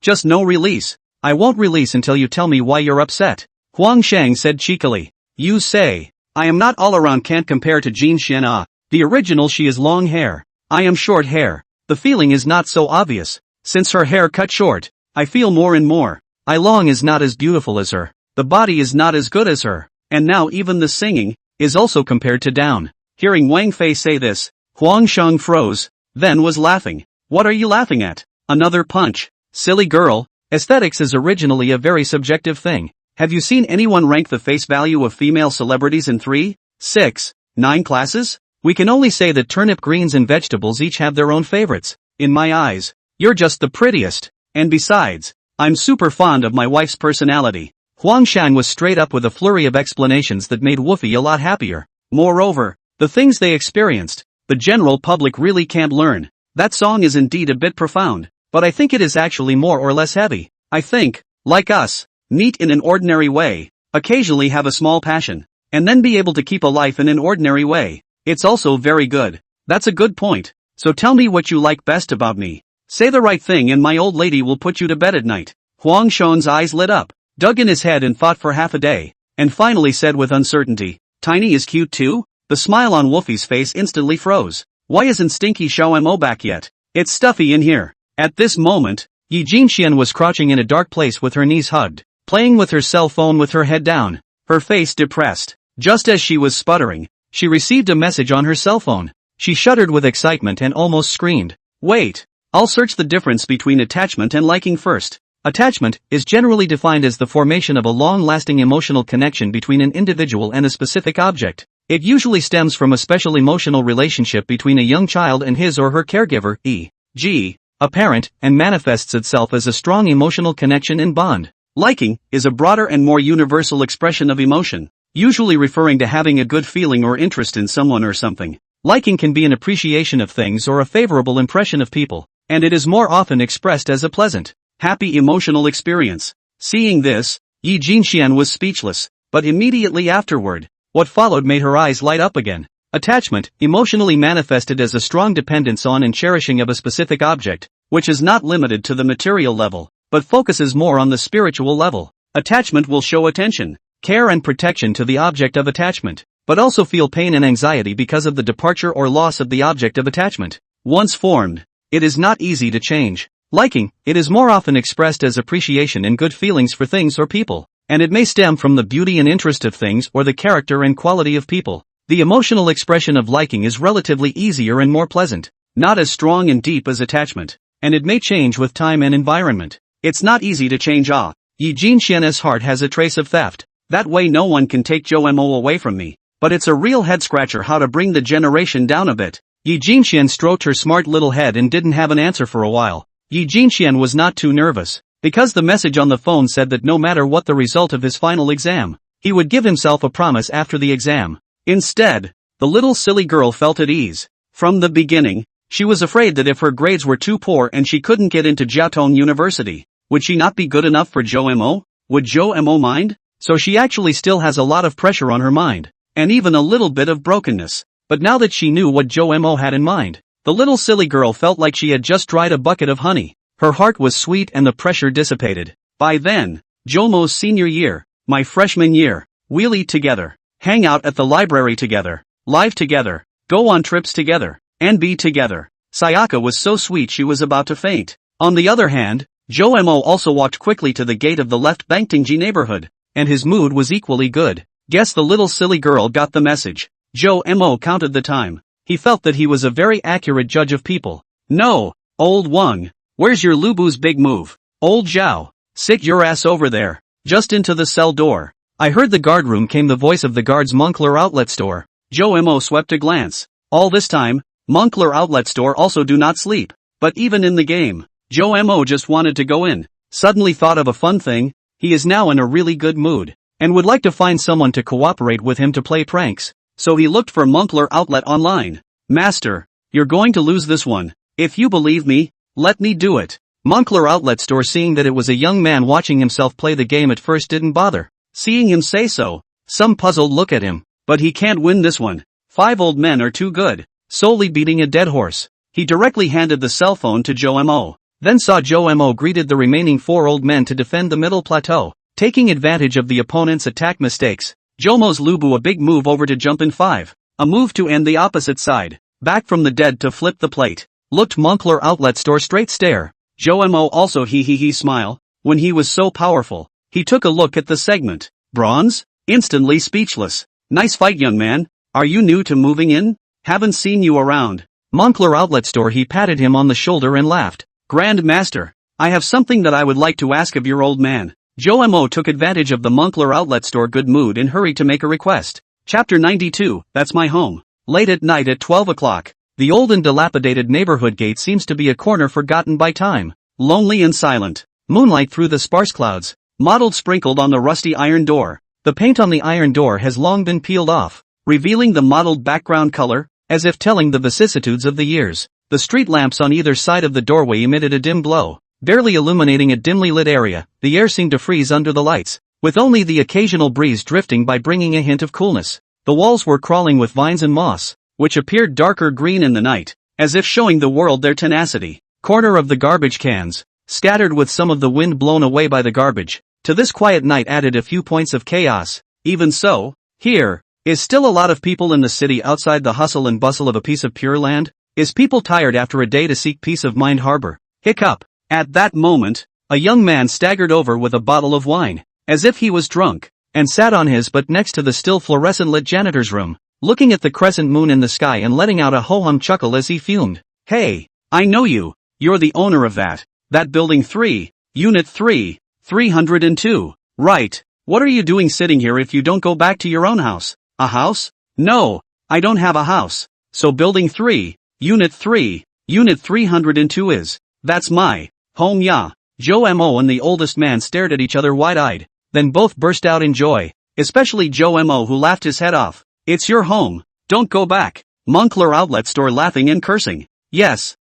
Just no release. I won't release until you tell me why you're upset. Huang Shang said cheekily. You say, I am not all around can't compare to Jin Xian. The original she is long hair. I am short hair. The feeling is not so obvious. Since her hair cut short, I feel more and more. I long is not as beautiful as her. The body is not as good as her. And now even the singing, is also compared to down. Hearing Wang Fei say this, Huang Shang froze, then was laughing. What are you laughing at? Another punch. Silly girl. Aesthetics is originally a very subjective thing. Have you seen anyone rank the face value of female celebrities in 3, 6, 9 classes? We can only say that turnip greens and vegetables each have their own favorites. In my eyes, you're just the prettiest. And besides, I'm super fond of my wife's personality. Huang Shang was straight up with a flurry of explanations that made Woofy a lot happier. Moreover, the things they experienced, the general public really can't learn. That song is indeed a bit profound, but I think it is actually more or less heavy. I think, like us, meet in an ordinary way, occasionally have a small passion, and then be able to keep a life in an ordinary way. It's also very good. That's a good point. So tell me what you like best about me. Say the right thing and my old lady will put you to bed at night. Huang Shang's eyes lit up, dug in his head and thought for half a day, and finally said with uncertainty, Tiny is cute too? The smile on Wolfie's face instantly froze. Why isn't Stinky Xiao Mo back yet? It's stuffy in here. At this moment, Yi Jinxian was crouching in a dark place with her knees hugged, playing with her cell phone with her head down, her face depressed. Just as she was sputtering, she received a message on her cell phone. She shuddered with excitement and almost screamed. Wait, I'll search the difference between attachment and liking first. Attachment is generally defined as the formation of a long-lasting emotional connection between an individual and a specific object. It usually stems from a special emotional relationship between a young child and his or her caregiver, e.g., a parent, and manifests itself as a strong emotional connection and bond. Liking is a broader and more universal expression of emotion, usually referring to having a good feeling or interest in someone or something. Liking can be an appreciation of things or a favorable impression of people, and it is more often expressed as a pleasant, happy emotional experience. Seeing this, Yi Jinxian was speechless, but immediately afterward, what followed made her eyes light up again. Attachment, emotionally manifested as a strong dependence on and cherishing of a specific object, which is not limited to the material level, but focuses more on the spiritual level. Attachment will show attention, care and protection to the object of attachment, but also feel pain and anxiety because of the departure or loss of the object of attachment. Once formed, it is not easy to change. Liking, it is more often expressed as appreciation and good feelings for things or people, and it may stem from the beauty and interest of things or the character and quality of people. The emotional expression of liking is relatively easier and more pleasant, not as strong and deep as attachment, and it may change with time and environment. It's not easy to change. Yi Jinxian's heart has a trace of theft. That way no one can take Zhou Mo away from me. But it's a real head-scratcher how to bring the generation down a bit. Yi Jinxian stroked her smart little head and didn't have an answer for a while. Yi Jinxian was not too nervous, because the message on the phone said that no matter what the result of his final exam, he would give himself a promise after the exam. Instead, the little silly girl felt at ease. From the beginning, she was afraid that if her grades were too poor and she couldn't get into Jiaotong University, would she not be good enough for Zhou Mo? Would Zhou Mo mind? So she actually still has a lot of pressure on her mind, and even a little bit of brokenness. But now that she knew what Zhou Mo had in mind, the little silly girl felt like she had just dried a bucket of honey. Her heart was sweet and the pressure dissipated. By then, Zhou Mo's senior year, my freshman year, we'll eat together, hang out at the library together, live together, go on trips together, and be together. Sayaka was so sweet she was about to faint. On the other hand, Zhou Mo also walked quickly to the gate of the left Bangtingji neighborhood, and his mood was equally good. Guess the little silly girl got the message. Zhou Mo counted the time. He felt that he was a very accurate judge of people. No, old Wang, where's your Lubu's big move? Old Zhao, sit your ass over there, just into the cell door. I heard the guard room came the voice of the guard's Moncler outlet store. Zhou Mo swept a glance. All this time, Moncler outlet store also do not sleep. But even in the game, Zhou Mo just wanted to go in. Suddenly thought of a fun thing. He is now in a really good mood, and would like to find someone to cooperate with him to play pranks. So he looked for Moncler outlet online. Master, you're going to lose this one. If you believe me, let me do it. Moncler outlet store, seeing that it was a young man watching himself play the game, at first didn't bother. Seeing him say so, some puzzled look at him. But he can't win this one. 5 old men are too good. Solely beating a dead horse. He directly handed the cell phone to Zhou Mo. Then saw Zhou Mo greeted the remaining 4 old men to defend the middle plateau, taking advantage of the opponent's attack mistakes. Zhou Mo's Lubu a big move over to jump in 5. A move to end the opposite side. Back from the dead to flip the plate. Looked Moncler outlet store straight stare. Zhou Mo also he smile. When he was so powerful, he took a look at the segment. Bronze? Instantly speechless. Nice fight, young man. Are you new to moving in? Haven't seen you around. Moncler outlet store, he patted him on the shoulder and laughed. Grand Master, I have something that I would like to ask of your old man. Zhou Mo took advantage of the Moncler outlet store good mood and hurried to make a request. Chapter 92, That's My Home. Late at night at 12 o'clock, the old and dilapidated neighborhood gate seems to be a corner forgotten by time. Lonely and silent. Moonlight through the sparse clouds. Mottled sprinkled on the rusty iron door. The paint on the iron door has long been peeled off, revealing the mottled background color, as if telling the vicissitudes of the years. The street lamps on either side of the doorway emitted a dim glow, barely illuminating a dimly lit area. The air seemed to freeze under the lights, with only the occasional breeze drifting by bringing a hint of coolness. The walls were crawling with vines and moss, which appeared darker green in the night, as if showing the world their tenacity. Corner of the garbage cans, scattered with some of the wind blown away by the garbage, to this quiet night added a few points of chaos. Even so, here is still a lot of people in the city outside the hustle and bustle of a piece of pure land. Is people tired after a day to seek peace of mind harbor? Hiccup. At that moment, a young man staggered over with a bottle of wine, as if he was drunk, and sat on his butt next to the still fluorescent lit janitor's room, looking at the crescent moon in the sky and letting out a ho-hum chuckle as he fumed. Hey, I know you. You're the owner of that building 3, Unit 3, 302. Right. What are you doing sitting here if you don't go back to your own house? A house? No, I don't have a house. So building 3, Unit 3, Unit 302 is. That's my home, yeah. Joe Mo and the oldest man stared at each other wide-eyed, then both burst out in joy, especially Joe Mo, who laughed his head off. It's your home. Don't go back. Moncler outlet store, laughing and cursing. Yes,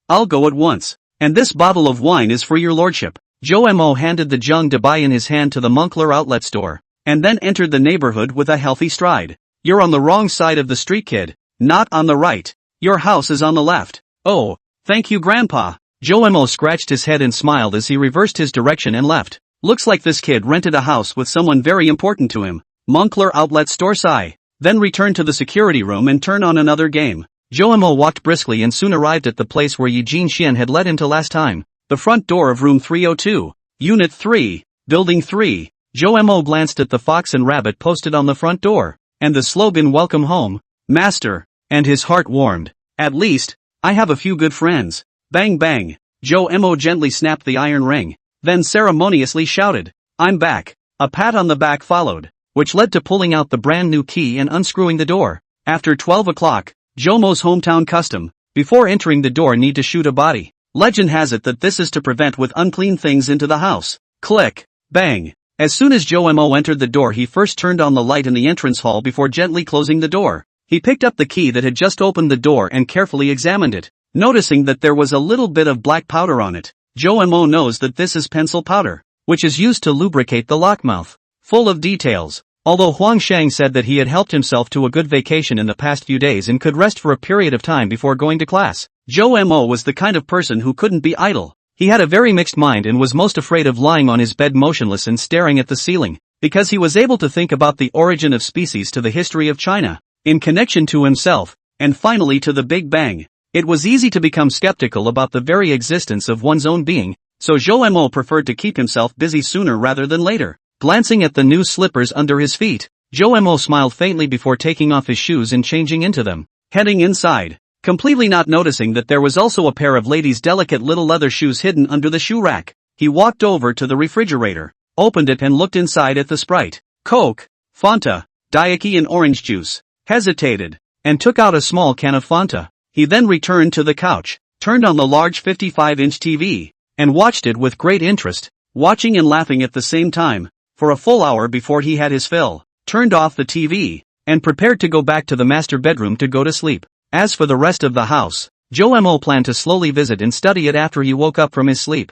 I'll go at once. And this bottle of wine is for your lordship. Joe Mo handed the Jung de Bai in his hand to the Moncler outlet store, and then entered the neighborhood with a healthy stride. You're on the wrong side of the street, kid. Not on the right. Your house is on the left. Oh, thank you, Grandpa. Joe Mo scratched his head and smiled as he reversed his direction and left. Looks like this kid rented a house with someone very important to him. Moncler outlet store sigh. Then returned to the security room and turned on another game. Joe Mo walked briskly and soon arrived at the place where Eugene Xian had led him to last time. The front door of room 302, Unit 3, Building 3. Joe Mo glanced at the fox and rabbit posted on the front door, and the slogan "Welcome home, Master," and his heart warmed. At least, I have a few good friends. Bang bang. Joe Mo gently snapped the iron ring, then ceremoniously shouted, "I'm back." A pat on the back followed, which led to pulling out the brand new key and unscrewing the door. After 12 o'clock, Joe Mo's hometown custom, before entering the door need to shoot a body. Legend has it that this is to prevent with unclean things into the house. Click. Bang. As soon as Joe Mo entered the door, he first turned on the light in the entrance hall before gently closing the door. He picked up the key that had just opened the door and carefully examined it, noticing that there was a little bit of black powder on it. Joe Mo knows that this is pencil powder, which is used to lubricate the lockmouth. Full of details. Although Huang Shang said that he had helped himself to a good vacation in the past few days and could rest for a period of time before going to class, Joe Mo was the kind of person who couldn't be idle. He had a very mixed mind and was most afraid of lying on his bed motionless and staring at the ceiling, because he was able to think about the origin of species to the history of China, in connection to himself, and finally to the Big Bang. It was easy to become skeptical about the very existence of one's own being, so Joe Mo preferred to keep himself busy sooner rather than later. Glancing at the new slippers under his feet, Joe Mo smiled faintly before taking off his shoes and changing into them. Heading inside, completely not noticing that there was also a pair of ladies' delicate little leather shoes hidden under the shoe rack, he walked over to the refrigerator, opened it and looked inside at the Sprite, Coke, Fanta, Daiki and orange juice, hesitated, and took out a small can of Fanta. He then returned to the couch, turned on the large 55-inch TV, and watched it with great interest, watching and laughing at the same time, for a full hour before he had his fill, turned off the TV, and prepared to go back to the master bedroom to go to sleep. As for the rest of the house, Joe Mo planned to slowly visit and study it after he woke up from his sleep.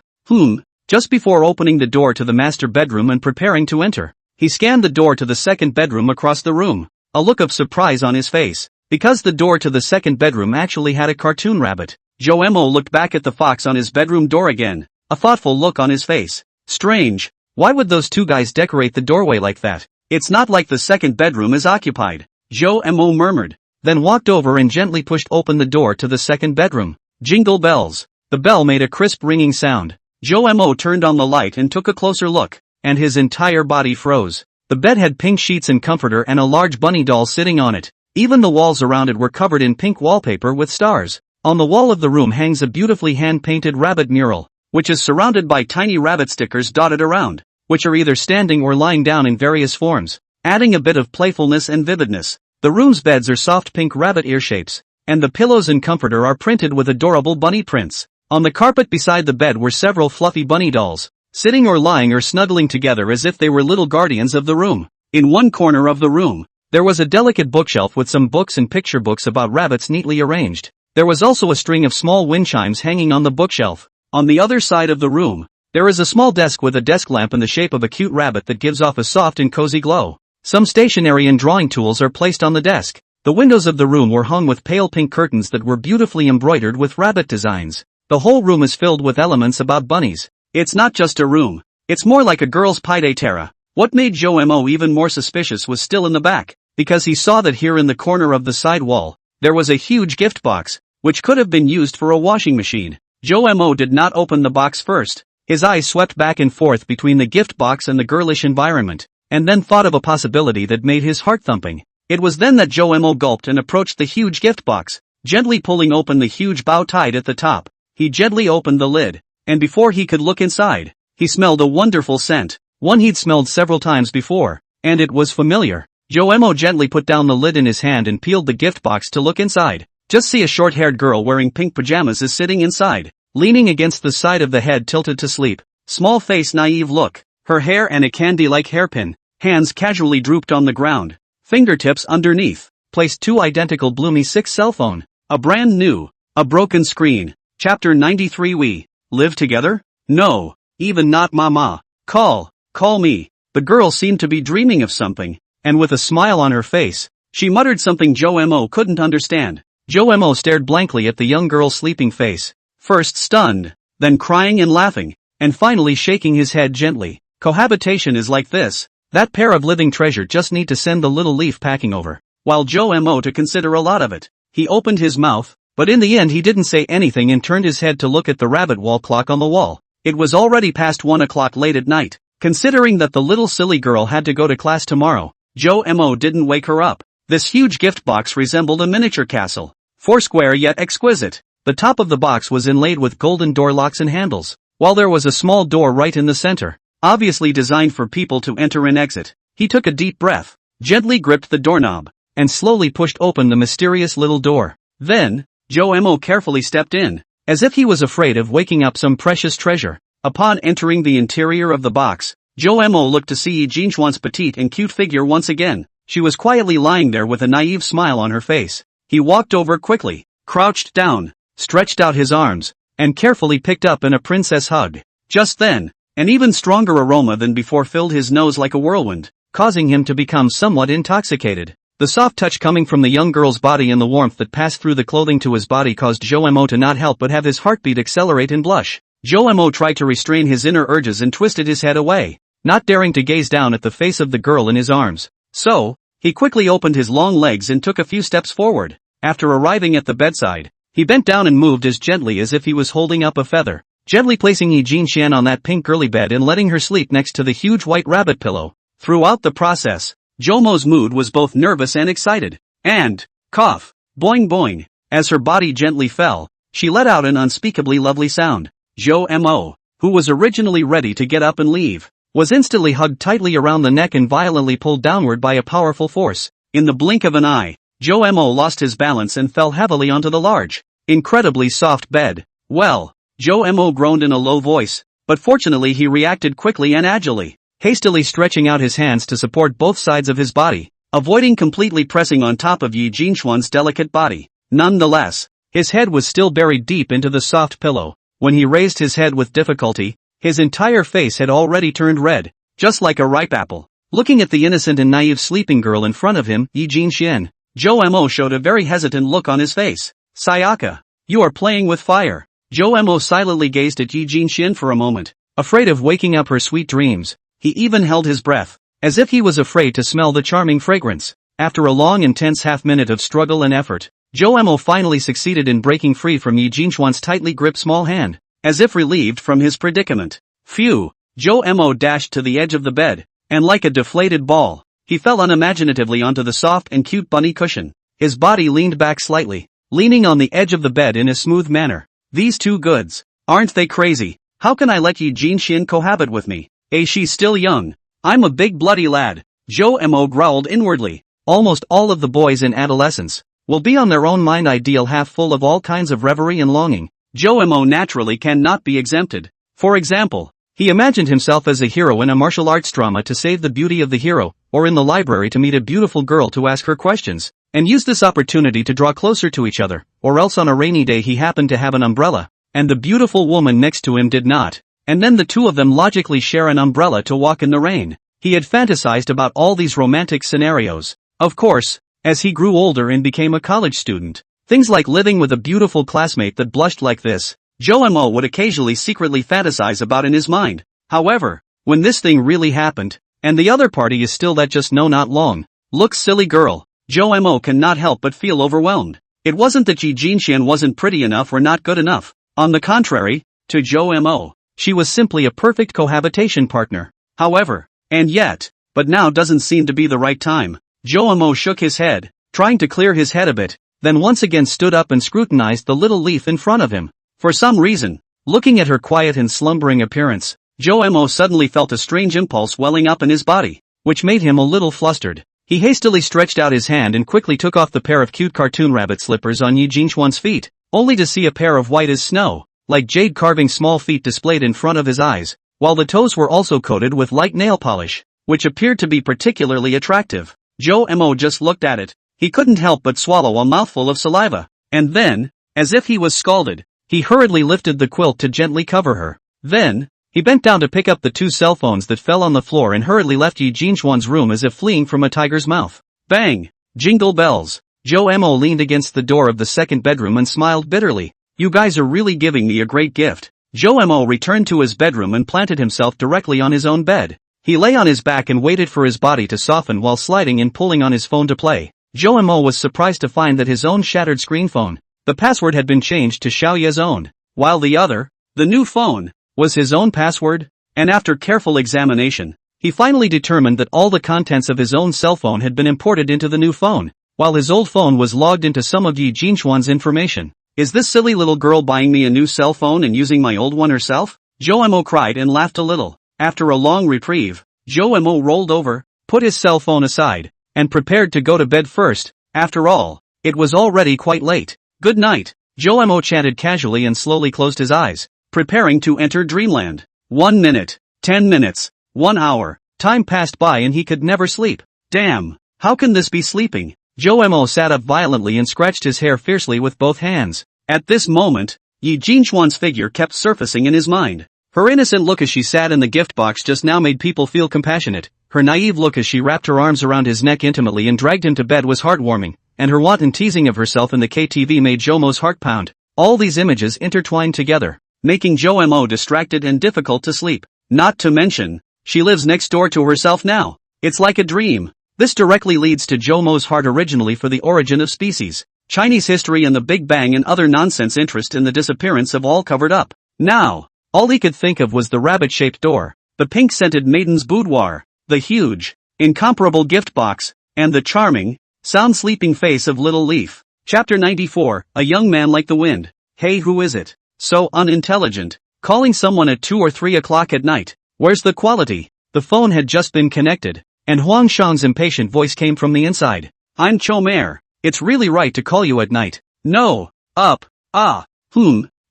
Just before opening the door to the master bedroom and preparing to enter, he scanned the door to the second bedroom across the room, a look of surprise on his face, because the door to the second bedroom actually had a cartoon rabbit. Joe Mo looked back at the fox on his bedroom door again, a thoughtful look on his face. Strange. Why would those two guys decorate the doorway like that? It's not like the second bedroom is occupied, Joe Mo murmured, then walked over and gently pushed open the door to the second bedroom. Jingle bells. The bell made a crisp ringing sound. Joe Mo turned on the light and took a closer look, and his entire body froze. The bed had pink sheets and comforter and a large bunny doll sitting on it. Even the walls around it were covered in pink wallpaper with stars. On the wall of the room hangs a beautifully hand-painted rabbit mural, which is surrounded by tiny rabbit stickers dotted around, which are either standing or lying down in various forms, adding a bit of playfulness and vividness. The room's beds are soft pink rabbit ear shapes, and the pillows and comforter are printed with adorable bunny prints. On the carpet beside the bed were several fluffy bunny dolls, sitting or lying or snuggling together as if they were little guardians of the room. In one corner of the room, there was a delicate bookshelf with some books and picture books about rabbits neatly arranged. There was also a string of small wind chimes hanging on the bookshelf. On the other side of the room, there is a small desk with a desk lamp in the shape of a cute rabbit that gives off a soft and cozy glow. Some stationery and drawing tools are placed on the desk. The windows of the room were hung with pale pink curtains that were beautifully embroidered with rabbit designs. The whole room is filled with elements about bunnies. It's not just a room. It's more like a girl's pied terra. What made Joe Mo even more suspicious was still in the back, because he saw that here in the corner of the side wall, there was a huge gift box, which could have been used for a washing machine. Joe Mo did not open the box first. His eyes swept back and forth between the gift box and the girlish environment, and then thought of a possibility that made his heart thumping. It was then that Joe Mo gulped and approached the huge gift box, gently pulling open the huge bow tied at the top. He gently opened the lid, and before he could look inside, he smelled a wonderful scent, one he'd smelled several times before, and it was familiar. Joemo gently put down the lid in his hand and peeled the gift box to look inside. Just see a short-haired girl wearing pink pajamas is sitting inside, leaning against the side of the head tilted to sleep. Small face naive look, her hair and a candy-like hairpin, hands casually drooped on the ground, fingertips underneath, placed two identical Bloomy 6 cell phone, a brand new, a broken screen. Chapter 93. We live together? No, even not mama. Call me. The girl seemed to be dreaming of something, and with a smile on her face, she muttered something Joemo couldn't understand. Joemo stared blankly at the young girl's sleeping face, first stunned, then crying and laughing, and finally shaking his head gently. Cohabitation is like this. That pair of living treasure just need to send the little leaf packing over. While Joemo to consider a lot of it, he opened his mouth, but in the end he didn't say anything and turned his head to look at the rabbit wall clock on the wall. It was already past 1 o'clock late at night. Considering that the little silly girl had to go to class tomorrow, Joemo didn't wake her up. This huge gift box resembled a miniature castle, foursquare yet exquisite. The top of the box was inlaid with golden door locks and handles, while there was a small door right in the center, obviously designed for people to enter and exit. He took a deep breath, gently gripped the doorknob, and slowly pushed open the mysterious little door. Then, Joemo carefully stepped in, as if he was afraid of waking up some precious treasure. Upon entering the interior of the box, Joemo looked to see Yi Jinchuan's petite and cute figure once again. She was quietly lying there with a naive smile on her face. He walked over quickly, crouched down, stretched out his arms, and carefully picked up a princess hug. Just then, an even stronger aroma than before filled his nose like a whirlwind, causing him to become somewhat intoxicated. The soft touch coming from the young girl's body and the warmth that passed through the clothing to his body caused Joemo to not help but have his heartbeat accelerate and blush. Joemo tried to restrain his inner urges and twisted his head away, not daring to gaze down at the face of the girl in his arms. So, he quickly opened his long legs and took a few steps forward. After arriving at the bedside, he bent down and moved as gently as if he was holding up a feather, gently placing Yi Jinxian on that pink girly bed and letting her sleep next to the huge white rabbit pillow. Throughout the process, Joemo's mood was both nervous and excited. And, cough, boing boing, as her body gently fell, she let out an unspeakably lovely sound. Joemo, who was originally ready to get up and leave, was instantly hugged tightly around the neck and violently pulled downward by a powerful force. In the blink of an eye, Joemo lost his balance and fell heavily onto the large, incredibly soft bed. Well, Joemo groaned in a low voice, but fortunately he reacted quickly and agilely, hastily stretching out his hands to support both sides of his body, avoiding completely pressing on top of Yi Jinchuan's delicate body. Nonetheless, his head was still buried deep into the soft pillow. When he raised his head with difficulty, his entire face had already turned red, just like a ripe apple. Looking at the innocent and naive sleeping girl in front of him, Yi Jinxian, Joemo showed a very hesitant look on his face. Sayaka, you are playing with fire. Joemo silently gazed at Yi Jinxian for a moment, afraid of waking up her sweet dreams. He even held his breath, as if he was afraid to smell the charming fragrance. After a long intense half-minute of struggle and effort, Joemo finally succeeded in breaking free from Yi Jinchuan's tightly gripped small hand, as if relieved from his predicament. Phew! Joemo dashed to the edge of the bed, and like a deflated ball, he fell unimaginatively onto the soft and cute bunny cushion. His body leaned back slightly, leaning on the edge of the bed in a smooth manner. These two goods, aren't they crazy? How can I let Yi Jinxian cohabit with me? She's still young. I'm a big bloody lad. Joemo growled inwardly. Almost all of the boys in adolescence will be on their own mind ideal half full of all kinds of reverie and longing. Joemo naturally cannot be exempted. For example, he imagined himself as a hero in a martial arts drama to save the beauty of the hero, or in the library to meet a beautiful girl to ask her questions, and use this opportunity to draw closer to each other, or else on a rainy day he happened to have an umbrella, and the beautiful woman next to him did not, and then the two of them logically share an umbrella to walk in the rain. He had fantasized about all these romantic scenarios. Of course, as he grew older and became a college student, things like living with a beautiful classmate that blushed like this, Joemo would occasionally secretly fantasize about in his mind. However, when this thing really happened, and the other party is still that just no not long, look silly girl, Joemo cannot help but feel overwhelmed. It wasn't that Yi Jinxian wasn't pretty enough or not good enough. On the contrary, to Joemo, she was simply a perfect cohabitation partner. However, and yet, but now doesn't seem to be the right time. Joemo shook his head, trying to clear his head a bit, then once again stood up and scrutinized the little leaf in front of him. For some reason, looking at her quiet and slumbering appearance, Joe suddenly felt a strange impulse welling up in his body, which made him a little flustered. He hastily stretched out his hand and quickly took off the pair of cute cartoon rabbit slippers on Yi Jinchuan's feet, only to see a pair of white as snow, like jade carving small feet displayed in front of his eyes, while the toes were also coated with light nail polish, which appeared to be particularly attractive. Joe just looked at it. He couldn't help but swallow a mouthful of saliva, and then, as if he was scalded, he hurriedly lifted the quilt to gently cover her. Then, he bent down to pick up the 2 cell phones that fell on the floor and hurriedly left Yi Jinchuan's room as if fleeing from a tiger's mouth. Bang! Jingle bells. Joe leaned against the door of the second bedroom and smiled bitterly. You guys are really giving me a great gift. Joe returned to his bedroom and planted himself directly on his own bed. He lay on his back and waited for his body to soften while sliding and pulling on his phone to play. Joe was surprised to find that his own shattered screen phone, the password had been changed to Xiaoya's own, while the new phone, was his own password, and after careful examination, he finally determined that all the contents of his own cell phone had been imported into the new phone, while his old phone was logged into some of Yi Jinchuan's information. Is this silly little girl buying me a new cell phone and using my old one herself? Joe cried and laughed a little. After a long reprieve, Joe rolled over, put his cell phone aside, and prepared to go to bed first. After all, it was already quite late. Good night, Joe chanted casually and slowly closed his eyes, preparing to enter dreamland. 1 minute, 10 minutes, 1 hour, time passed by and he could never sleep. Damn, how can this be sleeping? Joe sat up violently and scratched his hair fiercely with both hands. At this moment, Yi Jinchuan's figure kept surfacing in his mind. Her innocent look as she sat in the gift box just now made people feel compassionate. Her naive look as she wrapped her arms around his neck intimately and dragged him to bed was heartwarming, and her wanton teasing of herself in the KTV made Joe's heart pound. All these images intertwined together, making Joe distracted and difficult to sleep. Not to mention, she lives next door to herself now. It's like a dream. This directly leads to Joe's heart originally for the origin of species, Chinese history and the Big Bang and other nonsense interest in the disappearance of all covered up. Now, all he could think of was the rabbit-shaped door, the pink-scented maiden's boudoir, the huge, incomparable gift box, and the charming, sound-sleeping face of Little Leaf. Chapter 94, A Young Man Like the Wind. Hey, who is it? So unintelligent. Calling someone at 2 or 3 o'clock at night. Where's the quality? The phone had just been connected, and Huang Shang's impatient voice came from the inside. I'm Chomer. It's really right to call you at night. No. Up.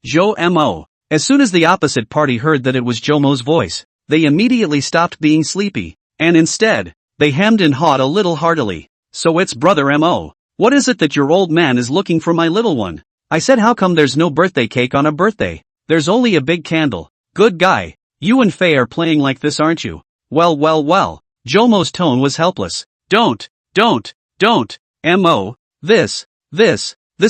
Joe. As soon as the opposite party heard that it was Joe's voice, they immediately stopped being sleepy, and instead, they hemmed and hawed a little heartily. So it's Brother Mo. What is it that your old man is looking for my little one? I said how come there's no birthday cake on a birthday? There's only a big candle. Good guy. You and Faye are playing like this aren't you? Well. Joe's tone was helpless. Don't. Mo. This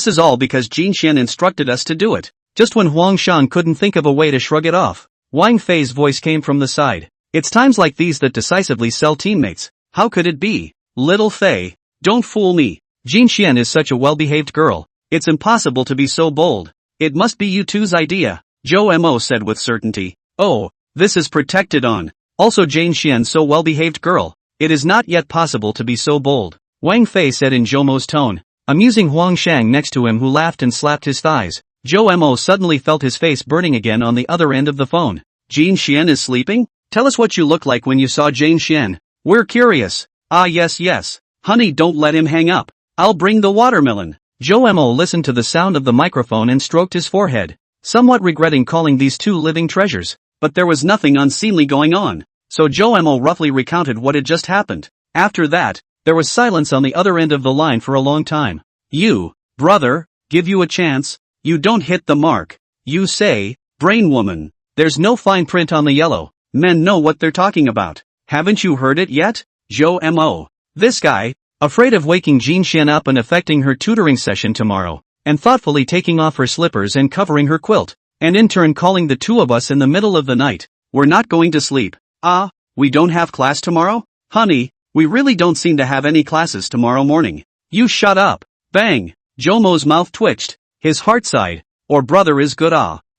is all because Jin Xian instructed us to do it. Just when Huang Shang couldn't think of a way to shrug it off, Wang Fei's voice came from the side. It's times like these that decisively sell teammates. How could it be? Little Fei, don't fool me. Jin Xian is such a well-behaved girl. It's impossible to be so bold. It must be you two's idea, Joe said with certainty. Oh, this is protected on. Also Jin Xian so well-behaved girl. It is not yet possible to be so bold, Wang Fei said in Joe's tone, amusing Huang Shang next to him who laughed and slapped his thighs. Joe suddenly felt his face burning again on the other end of the phone. Jin Xian is sleeping? Tell us what you look like when you saw Jin Xian. We're curious. Ah yes. Honey, don't let him hang up. I'll bring the watermelon. Joe listened to the sound of the microphone and stroked his forehead, somewhat regretting calling these two living treasures. But there was nothing unseemly going on, so Joe roughly recounted what had just happened. After that, there was silence on the other end of the line for a long time. You, brother, give you a chance. You don't hit the mark. You say, brain woman. There's no fine print on the yellow. Men know what they're talking about. Haven't you heard it yet? Joe. This guy, afraid of waking Jin Xian up and affecting her tutoring session tomorrow, and thoughtfully taking off her slippers and covering her quilt, and in turn calling the two of us in the middle of the night. We're not going to sleep. We don't have class tomorrow? Honey, we really don't seem to have any classes tomorrow morning. You shut up. Bang. Joe's mouth twitched. His heart sighed. Or brother is good.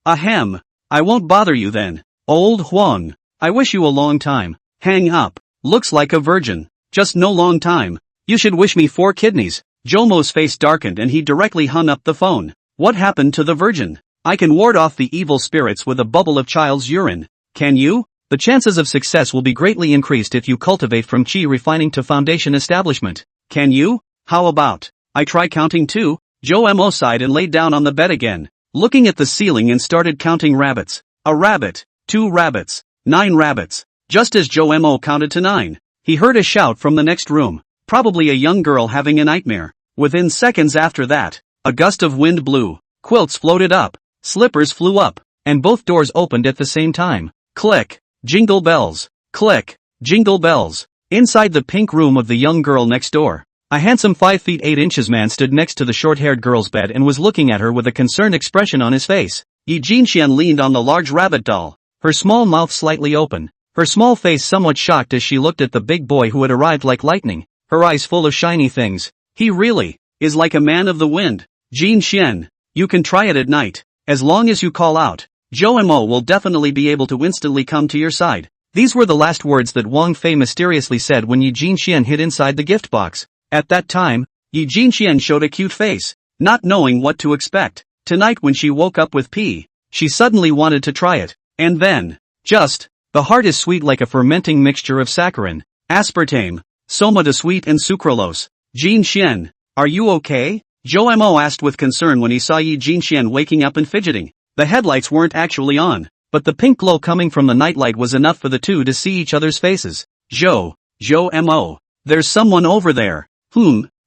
Ahem. I won't bother you then. Old Huang. I wish you a long time. Hang up. Looks like a virgin. Just no long time. You should wish me 4 kidneys. Joe's face darkened and he directly hung up the phone. What happened to the virgin? I can ward off the evil spirits with a bubble of child's urine. Can you? The chances of success will be greatly increased if you cultivate from chi refining to foundation establishment. Can you? How about I try counting too? Joe Mo sighed and laid down on the bed again, looking at the ceiling and started counting rabbits. A rabbit, 2 rabbits, 9 rabbits. Just as Joe Mo counted to 9, he heard a shout from the next room, probably a young girl having a nightmare. Within seconds after that, a gust of wind blew, quilts floated up, slippers flew up, and both doors opened at the same time. Click, jingle bells, click, jingle bells. Inside the pink room of the young girl next door, a handsome 5 feet 8 inches man stood next to the short-haired girl's bed and was looking at her with a concerned expression on his face. Yi Jinxian leaned on the large rabbit doll, her small mouth slightly open, her small face somewhat shocked as she looked at the big boy who had arrived like lightning, her eyes full of shiny things. He really is like a man of the wind. Jinxian, you can try it at night. As long as you call out, Joe Mo will definitely be able to instantly come to your side. These were the last words that Wang Fei mysteriously said when Yi Jinxian hid inside the gift box. At that time, Yi Jinxian showed a cute face, not knowing what to expect. Tonight when she woke up with pee, she suddenly wanted to try it. And then, the heart is sweet like a fermenting mixture of saccharin, aspartame, soma de sweet and sucralose. Jinxian, are you okay? Joe Mo asked with concern when he saw Yi Jinxian waking up and fidgeting. The headlights weren't actually on, but the pink glow coming from the nightlight was enough for the two to see each other's faces. Joe Mo, there's someone over there.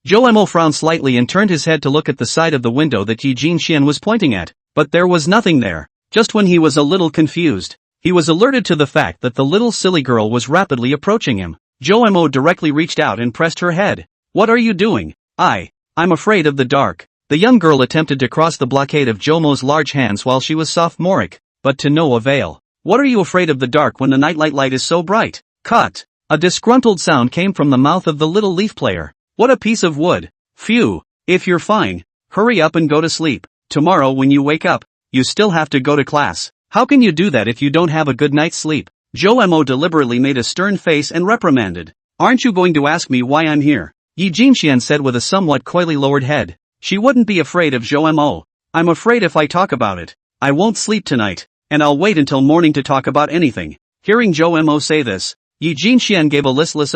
Joe Mo frowned slightly and turned his head to look at the side of the window that Yi Jinxian was pointing at, but there was nothing there. Just when he was a little confused, he was alerted to the fact that the little silly girl was rapidly approaching him. Joe Mo directly reached out and pressed her head. What are you doing? I'm afraid of the dark. The young girl attempted to cross the blockade of Joe Mo's large hands while she was sophomoric, but to no avail. What are you afraid of the dark when the nightlight light is so bright? Cut! A disgruntled sound came from the mouth of the little leaf player. What a piece of wood. Phew. If you're fine, hurry up and go to sleep. Tomorrow when you wake up, you still have to go to class. How can you do that if you don't have a good night's sleep? Joe Mo deliberately made a stern face and reprimanded. Aren't you going to ask me why I'm here? Yi Jinxian said with a somewhat coyly lowered head. She wouldn't be afraid of Joe Mo. I'm afraid if I talk about it, I won't sleep tonight, and I'll wait until morning to talk about anything. Hearing Joe Mo say this, Yi Jinxian gave a listless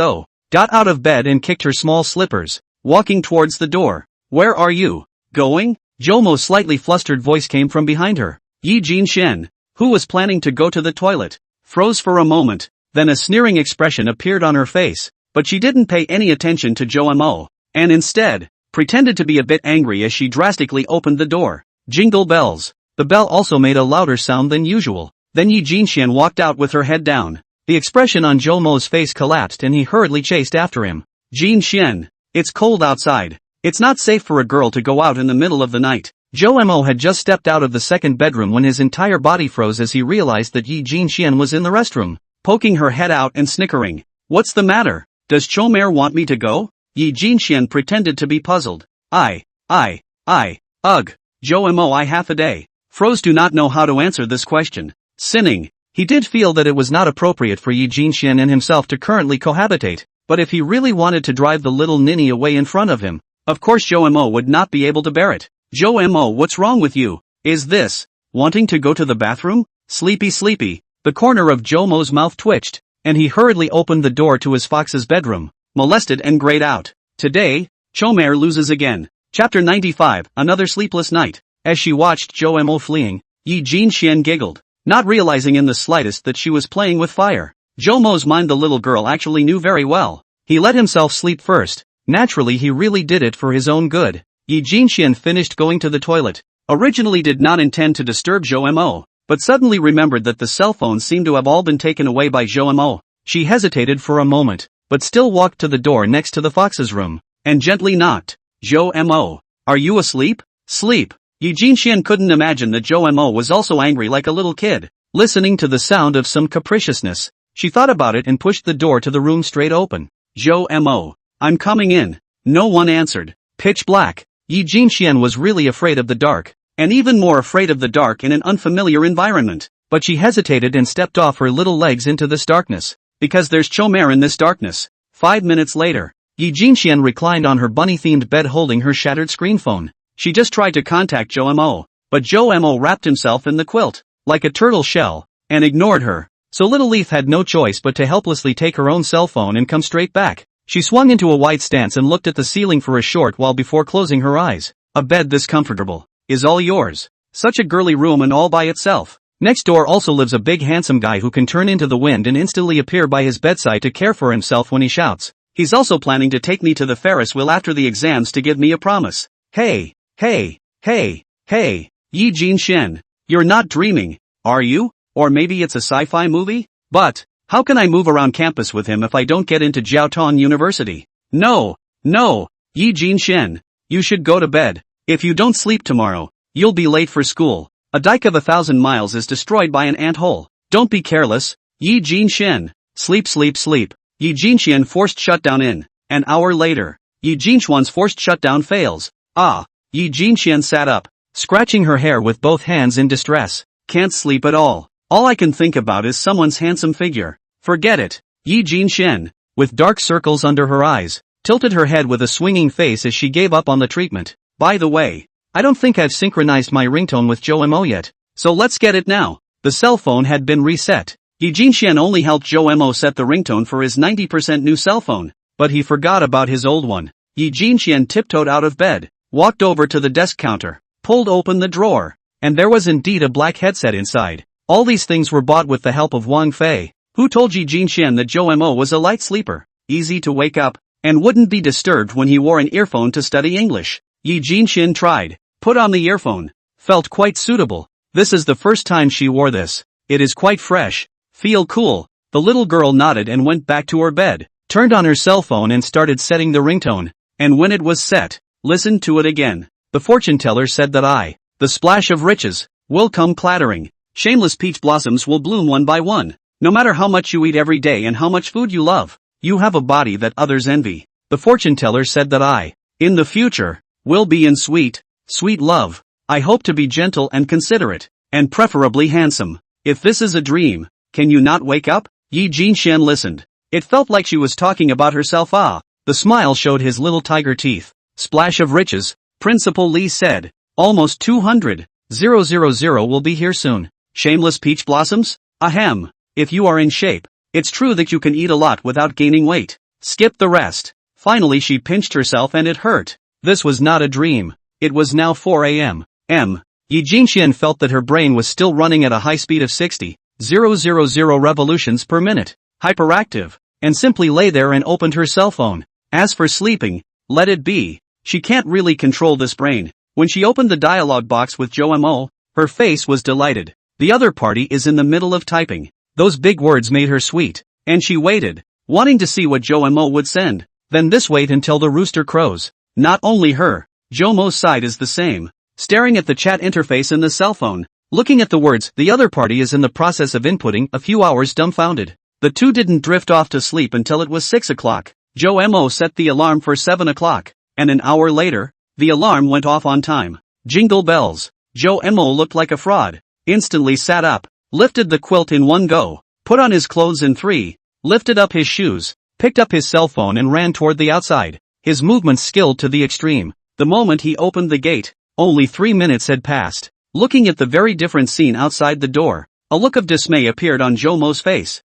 got out of bed and kicked her small slippers, walking towards the door. Where are you going? Joe Mo's slightly flustered voice came from behind her. Yi Jinxian, who was planning to go to the toilet, froze for a moment, then a sneering expression appeared on her face, but she didn't pay any attention to Joe Mo, and instead, pretended to be a bit angry as she drastically opened the door. Jingle bells. The bell also made a louder sound than usual. Then Yi Jinxian walked out with her head down. The expression on Joe Mo's face collapsed and he hurriedly chased after him. Jinxian, it's cold outside. It's not safe for a girl to go out in the middle of the night. Joe Mo had just stepped out of the second bedroom when his entire body froze as he realized that Yi Jinxian was in the restroom, poking her head out and snickering. What's the matter? Does Chomer want me to go? Yi Jinxian pretended to be puzzled. Ugh. Joe Mo I half a day. Froze do not know how to answer this question. Sinning. He did feel that it was not appropriate for Yi Jinxian and himself to currently cohabitate, but if he really wanted to drive the little ninny away in front of him, of course Joe Mo would not be able to bear it. Joe Mo, what's wrong with you? Is this wanting to go to the bathroom? Sleepy. The corner of Joe Mo's mouth twitched, and he hurriedly opened the door to his fox's bedroom, molested and grayed out. Today, Chomer loses again. Chapter 95, Another Sleepless Night. As she watched Joe Mo fleeing, Yi Jinxian giggled, not realizing in the slightest that she was playing with fire. Joe Mo's mind the little girl actually knew very well. He let himself sleep first. Naturally he really did it for his own good. Yi Jinxian finished going to the toilet. Originally did not intend to disturb Joe Mo, but suddenly remembered that the cell phones seemed to have all been taken away by Joe Mo. She hesitated for a moment, but still walked to the door next to the fox's room, and gently knocked. Joe Mo, are you asleep? Sleep. Yi Jinxian couldn't imagine that Joe Mo was also angry like a little kid. Listening to the sound of some capriciousness, she thought about it and pushed the door to the room straight open. Joe Mo, I'm coming in. No one answered. Pitch black. Yi Jinxian was really afraid of the dark, and even more afraid of the dark in an unfamiliar environment. But she hesitated and stepped off her little legs into this darkness, because there's Chomer in this darkness. 5 minutes later, Yi Jinxian reclined on her bunny-themed bed holding her shattered screen phone. She just tried to contact Joe Mo, but Joe Mo wrapped himself in the quilt, like a turtle shell, and ignored her. So Little Leaf had no choice but to helplessly take her own cell phone and come straight back. She swung into a wide stance and looked at the ceiling for a short while before closing her eyes. A bed this comfortable is all yours. Such a girly room and all by itself. Next door also lives a big handsome guy who can turn into the wind and instantly appear by his bedside to care for himself when he shouts. He's also planning to take me to the Ferris wheel after the exams to give me a promise. Hey, hey, hey, hey, Yi Jin Shen. You're not dreaming, are you? Or maybe it's a sci-fi movie? But how can I move around campus with him if I don't get into Jiaotong University? No, Yi Jin Shen. You should go to bed. If you don't sleep tomorrow, you'll be late for school. A dike of 1,000 miles is destroyed by an ant-hole. Don't be careless, Yi Jin Shen. Sleep. Yi Jinshan forced shutdown in. An hour later, Yi Jinshuan's forced shutdown fails. Yi Jinshan sat up, scratching her hair with both hands in distress. Can't sleep at all. All I can think about is someone's handsome figure. Forget it. Yi Jinshan, with dark circles under her eyes, tilted her head with a swinging face as she gave up on the treatment. By the way, I don't think I've synchronized my ringtone with Joe Mo yet, so let's get it now. The cell phone had been reset. Yi Jinshan only helped Joe Mo set the ringtone for his 90% new cell phone, but he forgot about his old one. Yi Jinshan tiptoed out of bed, walked over to the desk counter, pulled open the drawer, and there was indeed a black headset inside. All these things were bought with the help of Wang Fei, who told Yi Jinshan that Joe Mo was a light sleeper, easy to wake up, and wouldn't be disturbed when he wore an earphone to study English. Yi Jinshan tried, put on the earphone, felt quite suitable. This is the first time she wore this. It is quite fresh. Feel cool. The little girl nodded and went back to her bed, turned on her cell phone and started setting the ringtone. And when it was set, listened to it again. The fortune teller said that the splash of riches, will come clattering. Shameless peach blossoms will bloom one by one. No matter how much you eat every day and how much food you love, you have a body that others envy. The fortune teller said that in the future, will be in sweet love. I hope to be gentle and considerate, and preferably handsome. If this is a dream, can you not wake up? Yi Jinshan listened. It felt like she was talking about herself. The smile showed his little tiger teeth. Splash of riches, Principal Li said. Almost 200,000 will be here soon. Shameless peach blossoms? Ahem. If you are in shape, it's true that you can eat a lot without gaining weight. Skip the rest. Finally she pinched herself and it hurt. This was not a dream. It was now 4 a.m. Yi Jinshan felt that her brain was still running at a high speed of 60,000 revolutions per minute. Hyperactive. And simply lay there and opened her cell phone. As for sleeping, let it be. She can't really control this brain. When she opened the dialogue box with Joe Mo, her face was delighted. The other party is in the middle of typing. Those big words made her sweet. And she waited, wanting to see what Joe Mo would send. Then this wait until the rooster crows. Not only her, Joe Mo's side is the same. Staring at the chat interface in the cell phone, looking at the words the other party is in the process of inputting, a few hours dumbfounded. The two didn't drift off to sleep until it was 6 o'clock. Joe Mo set the alarm for 7 o'clock, and an hour later, the alarm went off on time. Jingle bells. Joe Mo looked like a fraud. Instantly sat up, lifted the quilt in one go, put on his clothes in 3, lifted up his shoes, picked up his cell phone and ran toward the outside, his movements skilled to the extreme. The moment he opened the gate, only 3 minutes had passed. Looking at the very different scene outside the door, a look of dismay appeared on Joe Mo's face.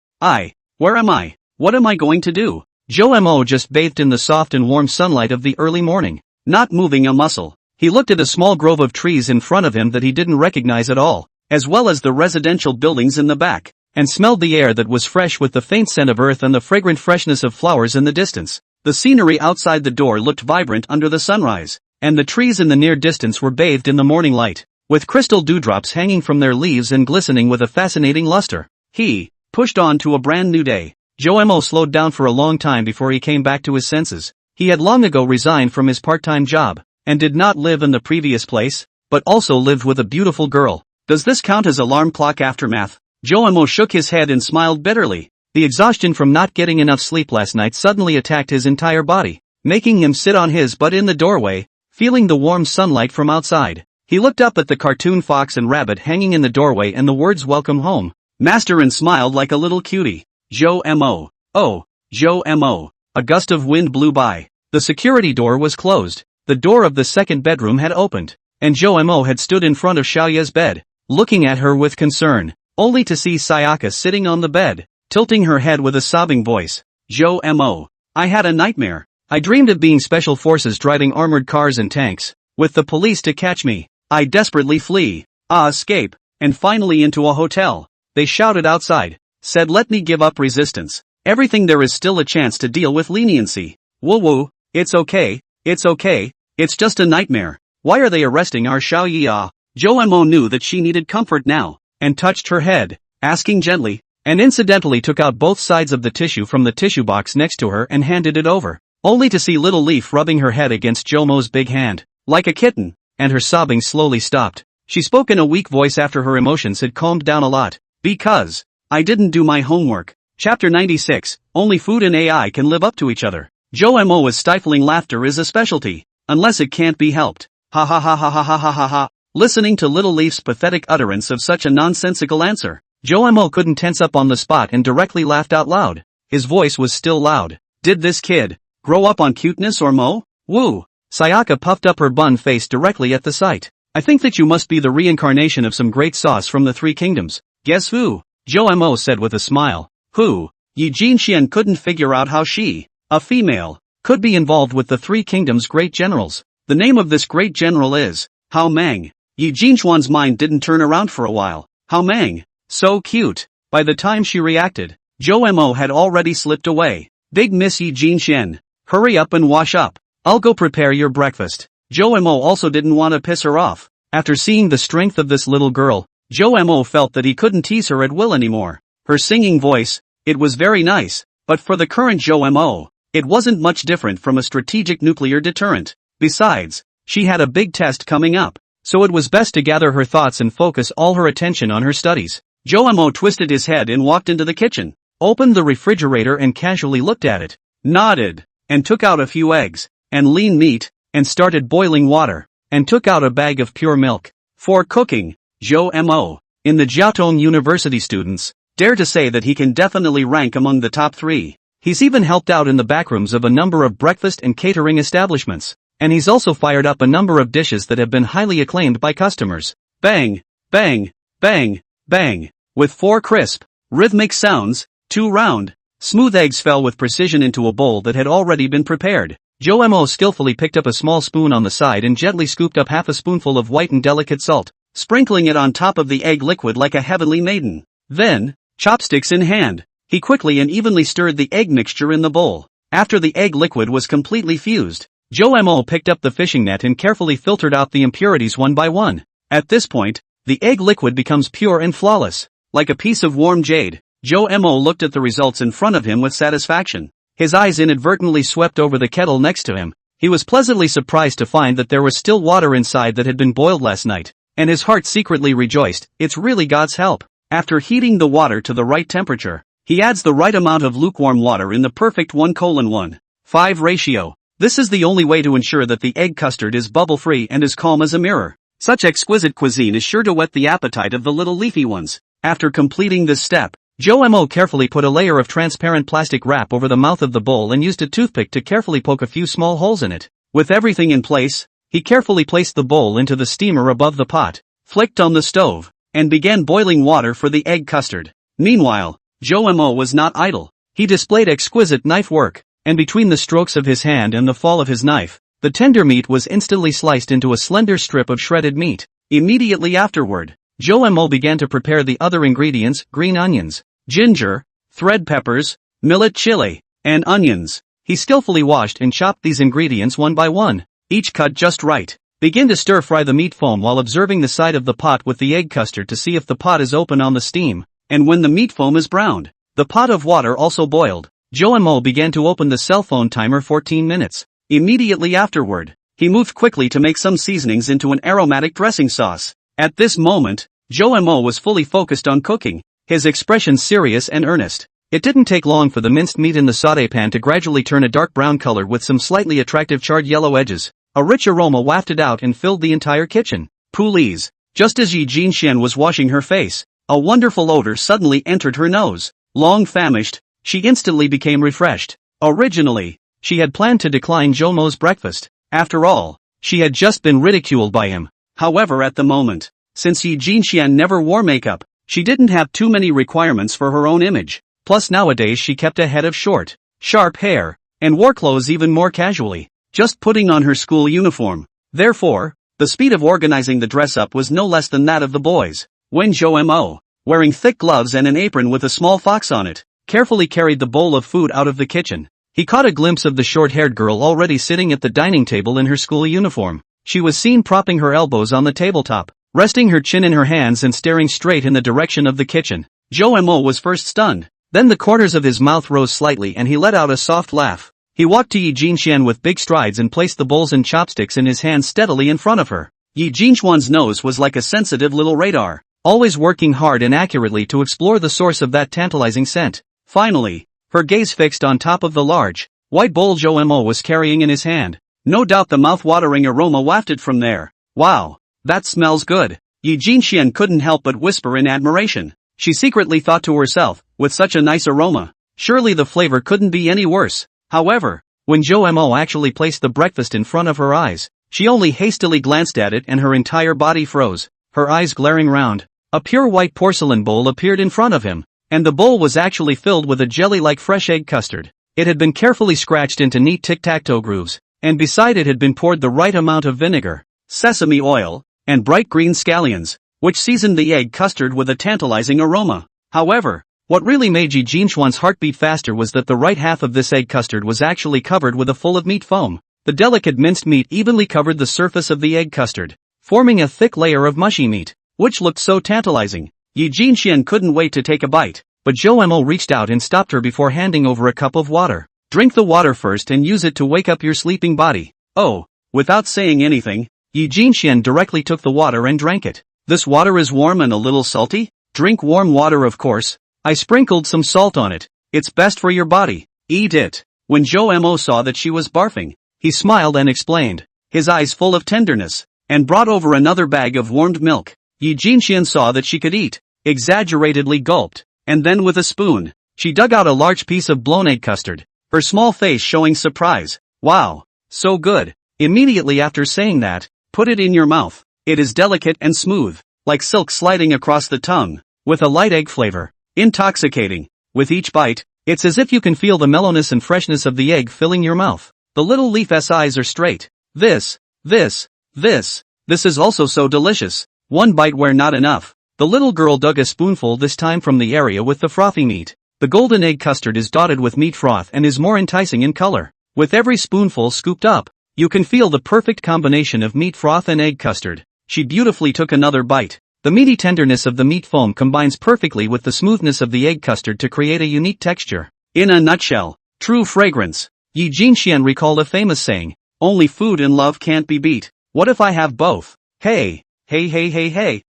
Where am I? What am I going to do? Joe Mo just bathed in the soft and warm sunlight of the early morning, not moving a muscle. He looked at a small grove of trees in front of him that he didn't recognize at all, as well as the residential buildings in the back, and smelled the air that was fresh with the faint scent of earth and the fragrant freshness of flowers in the distance. The scenery outside the door looked vibrant under the sunrise, and the trees in the near distance were bathed in the morning light, with crystal dewdrops hanging from their leaves and glistening with a fascinating luster. He pushed on to a brand new day. Joe Mo slowed down for a long time before he came back to his senses. He had long ago resigned from his part-time job, and did not live in the previous place, but also lived with a beautiful girl. Does this count as alarm clock aftermath? Joe Mo shook his head and smiled bitterly. The exhaustion from not getting enough sleep last night suddenly attacked his entire body, making him sit on his butt in the doorway, feeling the warm sunlight from outside. He looked up at the cartoon fox and rabbit hanging in the doorway and the words "Welcome home, Master," and smiled like a little cutie. Joe Mo. Oh, Joe Mo. A gust of wind blew by. The security door was closed. The door of the second bedroom had opened. and Jo Mo had stood in front of Xiaoya's bed, looking at her with concern, only to see Sayaka sitting on the bed, tilting her head with a sobbing voice. Jo Mo. I had a nightmare. I dreamed of being special forces driving armored cars and tanks, with the police to catch me. I desperately flee, escape, and finally into a hotel. They shouted outside, said let me give up resistance. Everything there is still a chance to deal with leniency. Woo woo, it's okay, it's just a nightmare. Why are they arresting our Xiaoya? Jo Mo knew that she needed comfort now, and touched her head, asking gently, and incidentally took out both sides of the tissue from the tissue box next to her and handed it over, only to see Little Leaf rubbing her head against Jo Mo's big hand, like a kitten, and her sobbing slowly stopped. She spoke in a weak voice after her emotions had calmed down a lot. Because I didn't do my homework. Chapter 96, Only Food and AI Can Live Up to Each Other. Jo Mo's stifling laughter is a specialty, unless it can't be helped. Ha ha ha ha ha ha ha ha ha. Listening to Little Leaf's pathetic utterance of such a nonsensical answer, Jo Mo couldn't tense up on the spot and directly laughed out loud. His voice was still loud. Did this kid grow up on cuteness or mo? Woo! Sayaka puffed up her bun face directly at the sight. I think that you must be the reincarnation of some great sauce from the Three Kingdoms. Guess who? Jo Mo said with a smile. Who? Yi Jinxian couldn't figure out how she, a female, could be involved with the Three Kingdoms' great generals. The name of this great general is Hao Mang. Yi Jinxian's mind didn't turn around for a while. Hao Mang. So cute. By the time she reacted, Jo Mo had already slipped away. Big Miss Yi Jinxian. Hurry up and wash up. I'll go prepare your breakfast. Jo Mo also didn't want to piss her off. After seeing the strength of this little girl, Jo Mo felt that he couldn't tease her at will anymore. Her singing voice, it was very nice, but for the current Jo Mo, it wasn't much different from a strategic nuclear deterrent. Besides, she had a big test coming up, so it was best to gather her thoughts and focus all her attention on her studies. Jo Mo twisted his head and walked into the kitchen, opened the refrigerator and casually looked at it, nodded, and took out a few eggs, and lean meat, and started boiling water, and took out a bag of pure milk. For cooking, Jo Mo, in the Jiaotong University students, dare to say that he can definitely rank among the top 3. He's even helped out in the backrooms of a number of breakfast and catering establishments, and he's also fired up a number of dishes that have been highly acclaimed by customers. Bang, bang, bang, bang, with 4 crisp, rhythmic sounds, 2 round, smooth eggs fell with precision into a bowl that had already been prepared. Jo Mo skillfully picked up a small spoon on the side and gently scooped up half a spoonful of white and delicate salt, sprinkling it on top of the egg liquid like a heavenly maiden. Then, chopsticks in hand, he quickly and evenly stirred the egg mixture in the bowl. After the egg liquid was completely fused, Jo Mo picked up the fishing net and carefully filtered out the impurities one by one. At this point, the egg liquid becomes pure and flawless, like a piece of warm jade. Jo Mo looked at the results in front of him with satisfaction. His eyes inadvertently swept over the kettle next to him. He was pleasantly surprised to find that there was still water inside that had been boiled last night, and his heart secretly rejoiced. It's really God's help. After heating the water to the right temperature, he adds the right amount of lukewarm water in the perfect 1:1:5 ratio. This is the only way to ensure that the egg custard is bubble-free and as calm as a mirror. Such exquisite cuisine is sure to whet the appetite of the little leafy ones. After completing this step, Jo Mo carefully put a layer of transparent plastic wrap over the mouth of the bowl and used a toothpick to carefully poke a few small holes in it. With everything in place, he carefully placed the bowl into the steamer above the pot, flicked on the stove, and began boiling water for the egg custard. Meanwhile, Jo Mo was not idle. He displayed exquisite knife work, and between the strokes of his hand and the fall of his knife, the tender meat was instantly sliced into a slender strip of shredded meat. Immediately afterward, Jo Mo began to prepare the other ingredients: green onions, ginger, thread peppers, millet chili, and onions. He skillfully washed and chopped these ingredients one by one, each cut just right. Begin to stir fry the meat foam while observing the side of the pot with the egg custard to see if the pot is open on the steam, and when the meat foam is browned. The pot of water also boiled. Jo Mo began to open the cell phone timer 14 minutes. Immediately afterward, he moved quickly to make some seasonings into an aromatic dressing sauce. At this moment, Jo Mo was fully focused on cooking, his expression serious and earnest. It didn't take long for the minced meat in the sauté pan to gradually turn a dark brown color with some slightly attractive charred yellow edges. A rich aroma wafted out and filled the entire kitchen. Please. Just as Yi Jinxian was washing her face, a wonderful odor suddenly entered her nose. Long famished, she instantly became refreshed. Originally, she had planned to decline Jo Mo's breakfast. After all, she had just been ridiculed by him. However, at the moment, since Yi Jinxian never wore makeup, she didn't have too many requirements for her own image. Plus nowadays she kept a head of short, sharp hair, and wore clothes even more casually, just putting on her school uniform. Therefore, the speed of organizing the dress-up was no less than that of the boys. When Zhou Mo, wearing thick gloves and an apron with a small fox on it, carefully carried the bowl of food out of the kitchen, he caught a glimpse of the short-haired girl already sitting at the dining table in her school uniform. She was seen propping her elbows on the tabletop, resting her chin in her hands and staring straight in the direction of the kitchen. Zhou Mo was first stunned, then the corners of his mouth rose slightly and he let out a soft laugh. He walked to Yi Jinxian with big strides and placed the bowls and chopsticks in his hands steadily in front of her. Yi Jinxian's nose was like a sensitive little radar, always working hard and accurately to explore the source of that tantalizing scent. Finally, her gaze fixed on top of the large, white bowl Zhou Mo was carrying in his hand. No doubt the mouth-watering aroma wafted from there. Wow, that smells good. Yi Jinxian couldn't help but whisper in admiration. She secretly thought to herself, with such a nice aroma, surely the flavor couldn't be any worse. However, when Zhou Mo actually placed the breakfast in front of her eyes, she only hastily glanced at it and her entire body froze, her eyes glaring round. A pure white porcelain bowl appeared in front of him, and the bowl was actually filled with a jelly-like fresh egg custard. It had been carefully scratched into neat tic-tac-toe grooves, and beside it had been poured the right amount of vinegar, sesame oil, and bright green scallions, which seasoned the egg custard with a tantalizing aroma. However, what really made Yi Jinxian's heart beat faster was that the right half of this egg custard was actually covered with a full of meat foam. The delicate minced meat evenly covered the surface of the egg custard, forming a thick layer of mushy meat, which looked so tantalizing. Yi Jinxian couldn't wait to take a bite, but Zhou Mo reached out and stopped her before handing over a cup of water. Drink the water first and use it to wake up your sleeping body. Oh, without saying anything, Yi Jinxian directly took the water and drank it. This water is warm and a little salty? Drink warm water, of course. I sprinkled some salt on it. It's best for your body. Eat it. When Zhou Mo saw that she was barfing, he smiled and explained, his eyes full of tenderness, and brought over another bag of warmed milk. Yi Jinxian saw that she could eat, exaggeratedly gulped, and then with a spoon, she dug out a large piece of blown egg custard, her small face showing surprise. Wow, so good. Immediately after saying that, put it in your mouth. It is delicate and smooth, like silk sliding across the tongue, with a light egg flavor. Intoxicating. With each bite, it's as if you can feel the mellowness and freshness of the egg filling your mouth. The little leaf's eyes are straight. This is also so delicious. One bite were not enough. The little girl dug a spoonful this time from the area with the frothy meat. The golden egg custard is dotted with meat froth and is more enticing in color. With every spoonful scooped up, you can feel the perfect combination of meat froth and egg custard. She beautifully took another bite. The meaty tenderness of the meat foam combines perfectly with the smoothness of the egg custard to create a unique texture. In a nutshell, true fragrance. Yi Jinxian recalled a famous saying, only food and love can't be beat. What if I have both? Hey.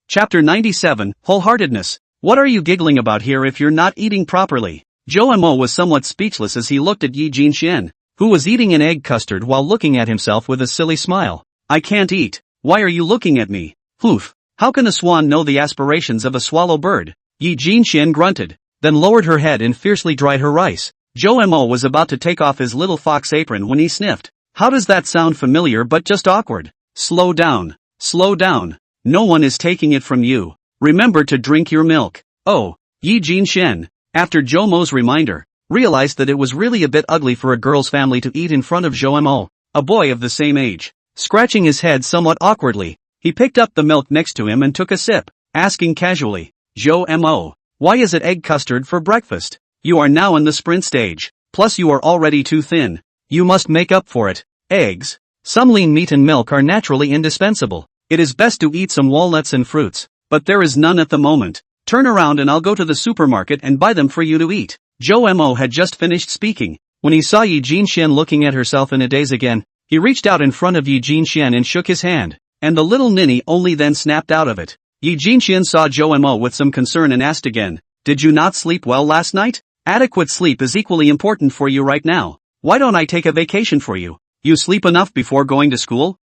Chapter 97, Wholeheartedness. What are you giggling about here if you're not eating properly? Zhou Mo was somewhat speechless as he looked at Yi Jinxian, who was eating an egg custard while looking at himself with a silly smile. I can't eat. Why are you looking at me? Poof. How can a swan know the aspirations of a swallow bird? Yi Jinxian grunted, then lowered her head and fiercely dried her rice. Zhou Mo was about to take off his little fox apron when he sniffed. How does that sound familiar but just awkward? Slow down. No one is taking it from you. Remember to drink your milk. Oh, Yi Jinxian, after Zhou Mo's reminder, realized that it was really a bit ugly for a girl's family to eat in front of Zhou Mo, a boy of the same age. Scratching his head somewhat awkwardly, he picked up the milk next to him and took a sip, asking casually, Zhou Mo, why is it egg custard for breakfast? You are now in the sprint stage, plus you are already too thin. You must make up for it. Eggs. Some lean meat and milk are naturally indispensable. It is best to eat some walnuts and fruits, but there is none at the moment. Turn around and I'll go to the supermarket and buy them for you to eat. Zhou Mo had just finished speaking. When he saw Yi Jinxian looking at herself in a daze again, he reached out in front of Yi Jinxian and shook his hand, and the little ninny only then snapped out of it. Yi Jinxian saw Zhou Mo with some concern and asked again, did you not sleep well last night? Adequate sleep is equally important for you right now. Why don't I take a vacation for you? You sleep enough before going to school?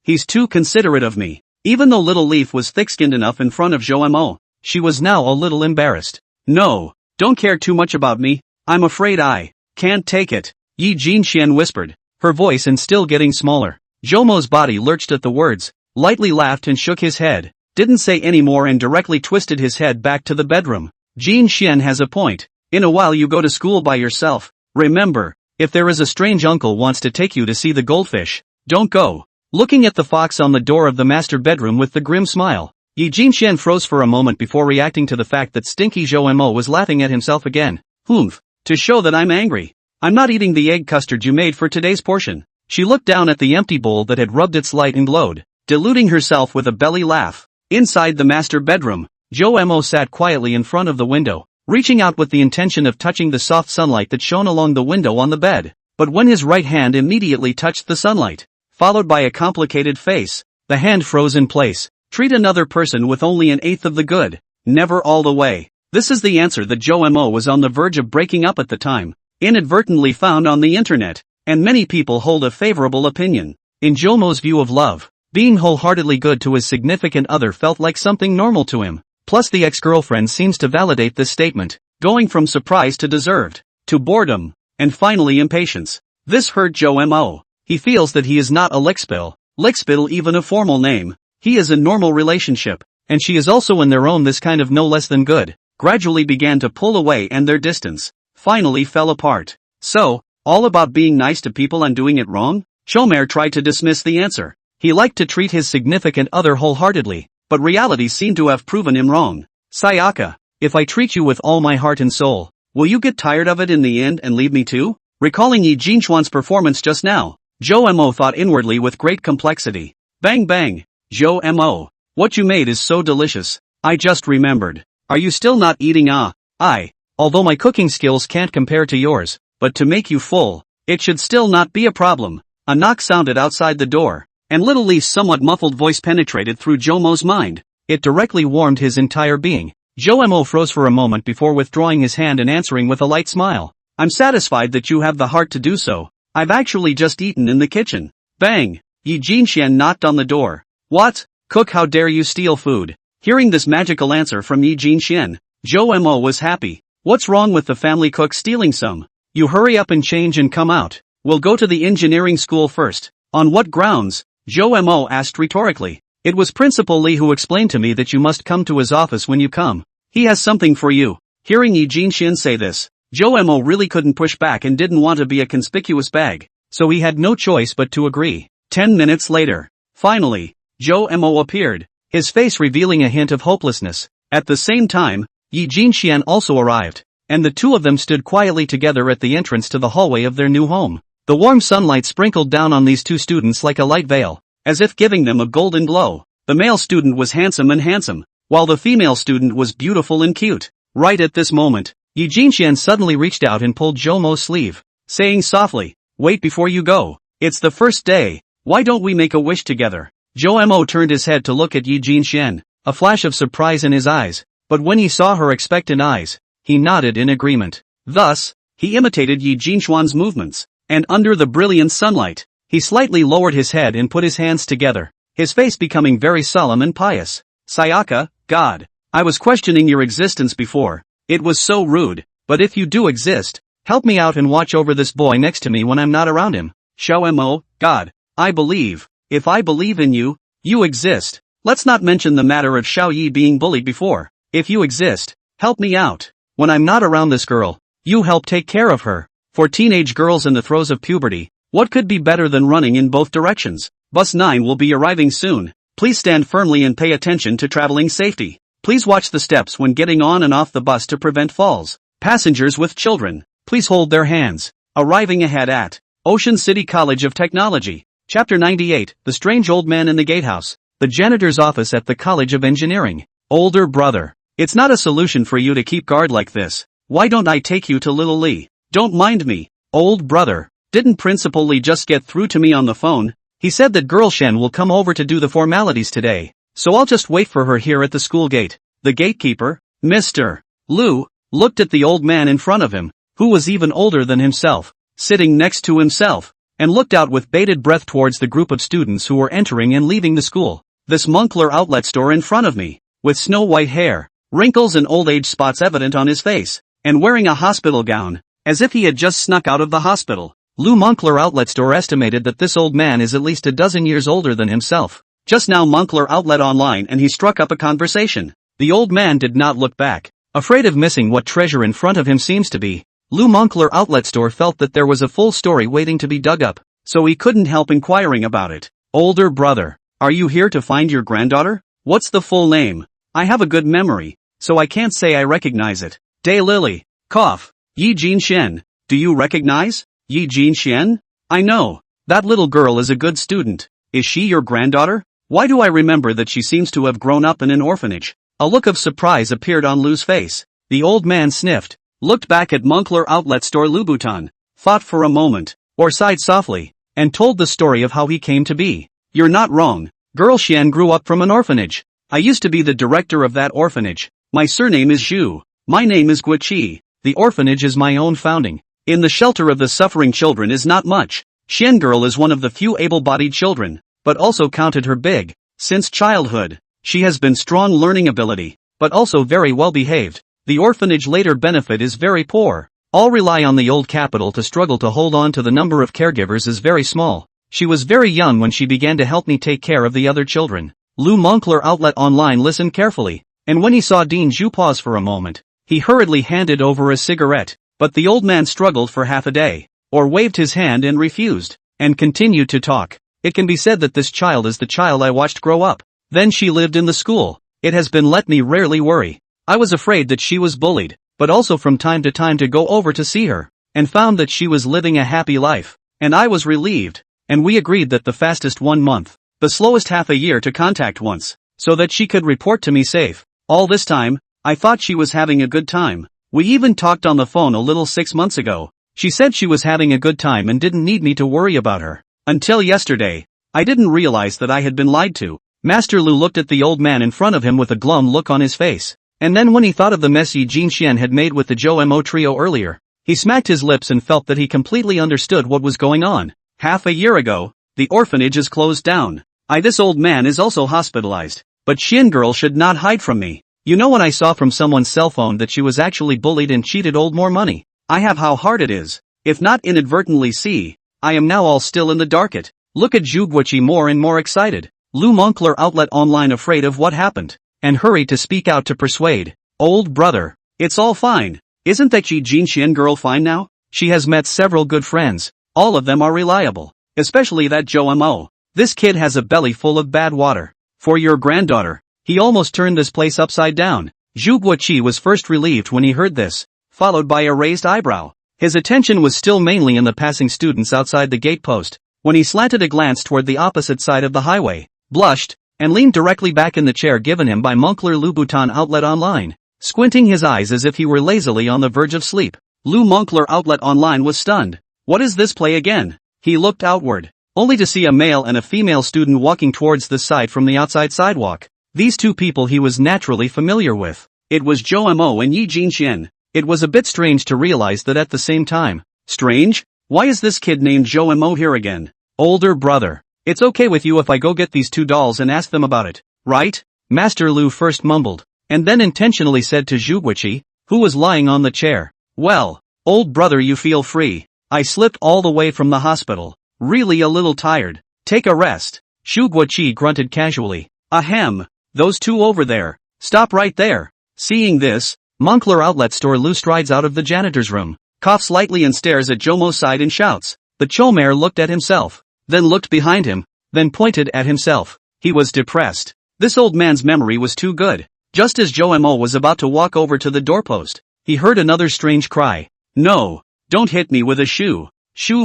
He's too considerate of me. Even though Little Leaf was thick-skinned enough in front of Zhou Mo, she was now a little embarrassed. No, don't care too much about me. I'm afraid I can't take it, Yi Jinxian whispered, her voice and still getting smaller. Jomo's body lurched at the words, lightly laughed and shook his head, didn't say any more and directly twisted his head back to the bedroom. Jin Xian has a point. In a while you go to school by yourself. Remember, if there is a strange uncle wants to take you to see the goldfish, don't go. Looking at the fox on the door of the master bedroom with the grim smile, Yi Jinxian froze for a moment before reacting to the fact that Stinky Zhou Mo was laughing at himself again. Humph. To show that I'm angry. I'm not eating the egg custard you made for today's portion. She looked down at the empty bowl that had rubbed its light and glowed, deluding herself with a belly laugh. Inside the master bedroom, Zhou Mo sat quietly in front of the window, reaching out with the intention of touching the soft sunlight that shone along the window on the bed. But when his right hand immediately touched the sunlight, followed by a complicated face, the hand froze in place. Treat another person with only an eighth of the good, never all the way. This is the answer that Zhou Mo was on the verge of breaking up at the time, inadvertently found on the internet, and many people hold a favorable opinion. In Zhou Mo's view of love, being wholeheartedly good to his significant other felt like something normal to him. Plus the ex-girlfriend seems to validate this statement, going from surprise to deserved, to boredom, and finally impatience. This hurt Zhou Mo. He feels that he is not a lickspittle even a formal name. He is a normal relationship, and she is also in their own this kind of no less than good, gradually began to pull away and their distance, finally fell apart. So, all about being nice to people and doing it wrong? Chomer tried to dismiss the answer. He liked to treat his significant other wholeheartedly, but reality seemed to have proven him wrong. Sayaka, if I treat you with all my heart and soul, will you get tired of it in the end and leave me too? Recalling Yi Jinchuan's performance just now, Zhou Mo thought inwardly with great complexity. Bang bang, Zhou Mo, what you made is so delicious. I just remembered. Are you still not eating? Although my cooking skills can't compare to yours, but to make you full, it should still not be a problem. A knock sounded outside the door, and Little Leaf's somewhat muffled voice penetrated through Zhou Mo's mind. It directly warmed his entire being. Zhou Mo froze for a moment before withdrawing his hand and answering with a light smile. I'm satisfied that you have the heart to do so. I've actually just eaten in the kitchen. Bang! Yi Jinxian knocked on the door. What? Cook, how dare you steal food? Hearing this magical answer from Yi Jinxian, Zhou Mo was happy. What's wrong with the family cook stealing some? You hurry up and change and come out. We'll go to the engineering school first. On what grounds? Zhou Mo asked rhetorically. It was Principal Li who explained to me that you must come to his office when you come. He has something for you. Hearing Yi Jinxian say this, Zhou Mo really couldn't push back and didn't want to be a conspicuous bag, so he had no choice but to agree. 10 minutes later, finally, Zhou Mo appeared, his face revealing a hint of hopelessness. At the same time, Yi Jinxian also arrived, and the two of them stood quietly together at the entrance to the hallway of their new home. The warm sunlight sprinkled down on these two students like a light veil, as if giving them a golden glow. The male student was handsome, while the female student was beautiful and cute. Right at this moment, Yi Jinxian suddenly reached out and pulled Zhou Mo's sleeve, saying softly, wait before you go. It's the first day. Why don't we make a wish together? Zhou Mo turned his head to look at Yi Jinxian, a flash of surprise in his eyes, but when he saw her expectant eyes, he nodded in agreement. Thus, he imitated Yi Jinchuan's movements, and under the brilliant sunlight, he slightly lowered his head and put his hands together, his face becoming very solemn and pious. Sayaka, God, I was questioning your existence before. It was so rude, but if you do exist, help me out and watch over this boy next to me when I'm not around him. Xiao Mo, God, I believe. If I believe in you, you exist. Let's not mention the matter of Xiao Yi being bullied before. If you exist, help me out. When I'm not around this girl, you help take care of her. For teenage girls in the throes of puberty, what could be better than running in both directions? Bus 9 will be arriving soon. Please stand firmly and pay attention to traveling safety. Please watch the steps when getting on and off the bus to prevent falls. Passengers with children, please hold their hands. Arriving ahead at Ocean City College of Technology. Chapter 98, The Strange Old Man in the Gatehouse. The janitor's office at the College of Engineering. Older brother, it's not a solution for you to keep guard like this. Why don't I take you to Little Lee? Don't mind me. Old brother, didn't Principal Lee just get through to me on the phone? He said that Girl Shen will come over to do the formalities today, so I'll just wait for her here at the school gate. The gatekeeper, Mr. Lu, looked at the old man in front of him, who was even older than himself, sitting next to himself, and looked out with bated breath towards the group of students who were entering and leaving the school. This Moncler outlet store in front of me, with snow-white hair, wrinkles and old age spots evident on his face, and wearing a hospital gown, as if he had just snuck out of the hospital. Lou Moncler Outlet Store estimated that this old man is at least a dozen years older than himself. Just now Moncler Outlet Online and he struck up a conversation. The old man did not look back, afraid of missing what treasure in front of him seems to be. Lou Moncler Outlet Store felt that there was a full story waiting to be dug up, so he couldn't help inquiring about it. Older brother, are you here to find your granddaughter? What's the full name? I have a good memory, so I can't say I recognize it. Day Lily. Cough. Yi Jin Shen. Do you recognize? Yi Jin Shen? I know. That little girl is a good student. Is she your granddaughter? Why do I remember that she seems to have grown up in an orphanage? A look of surprise appeared on Lou's face. The old man sniffed, looked back at Moncler Outlet Store Louboutin, thought for a moment, or sighed softly, and told the story of how he came to be. You're not wrong. Girl Xian grew up from an orphanage. I used to be the director of that orphanage. My surname is Zhu. My name is Guiqi. The orphanage is my own founding. In the shelter of the suffering children is not much. Xian girl is one of the few able-bodied children, but also counted her big. Since childhood, she has been strong learning ability, but also very well behaved. The orphanage later benefit is very poor. All rely on the old capital to struggle to hold on to the number of caregivers is very small. She was very young when she began to help me take care of the other children. Lou Moncler Outlet Online listened carefully, and when he saw Dean Zhu pause for a moment, he hurriedly handed over a cigarette, but the old man struggled for half a day, or waved his hand and refused, and continued to talk. It can be said that this child is the child I watched grow up. Then she lived in the school. It has been let me rarely worry. I was afraid that she was bullied, but also from time to go over to see her, and found that she was living a happy life, and I was relieved, and we agreed that the fastest 1 month, the slowest half a year to contact once, so that she could report to me safe. All this time, I thought she was having a good time. We even talked on the phone a little 6 months ago. She said she was having a good time and didn't need me to worry about her. Until yesterday, I didn't realize that I had been lied to. Master Lu looked at the old man in front of him with a glum look on his face. And then when he thought of the mess Yi Jin Xian had made with the Zhou Mo trio earlier, he smacked his lips and felt that he completely understood what was going on. Half a year ago, the orphanage is closed down. This old man is also hospitalized. But Xian girl should not hide from me. You know when I saw from someone's cell phone that she was actually bullied and cheated old more money. I have how hard it is. If not inadvertently see, I am now all still in the darket. Look at Zhu Guiqi more and more excited. Lou Moncler Outlet Online afraid of what happened, and hurried to speak out to persuade. Old brother, it's all fine. Isn't that Yi Jin Xian girl fine now? She has met several good friends. All of them are reliable. Especially that Zhou Mo. This kid has a belly full of bad water. For your granddaughter. He almost turned this place upside down. Zhu Guiqi was first relieved when he heard this, followed by a raised eyebrow. His attention was still mainly in the passing students outside the gate post, when he slanted a glance toward the opposite side of the highway, blushed, and leaned directly back in the chair given him by Moncler Louboutin Outlet Online, squinting his eyes as if he were lazily on the verge of sleep. Lou Moncler Outlet Online was stunned. What is this play again? He looked outward, only to see a male and a female student walking towards the side from the outside sidewalk. These two people he was naturally familiar with. It was Zhou Mo and Yi Jin Xian. It was a bit strange to realize that at the same time. Strange? Why is this kid named Zhou Mo here again? Older brother. It's okay with you if I go get these two dolls and ask them about it, right? Master Lu first mumbled, and then intentionally said to Zhu Guiqi, who was lying on the chair. Well, old brother, you feel free. I slipped all the way from the hospital. Really a little tired. Take a rest. Zhu Guiqi grunted casually. Ahem. Those two over there. Stop right there. Seeing this, Moncler Outlet Store Lu strides out of the janitor's room, coughs lightly and stares at Jomo's side and shouts. The Chomer looked at himself, then looked behind him, then pointed at himself. He was depressed. This old man's memory was too good. Just as Zhou Mo was about to walk over to the doorpost, he heard another strange cry. No, don't hit me with a shoe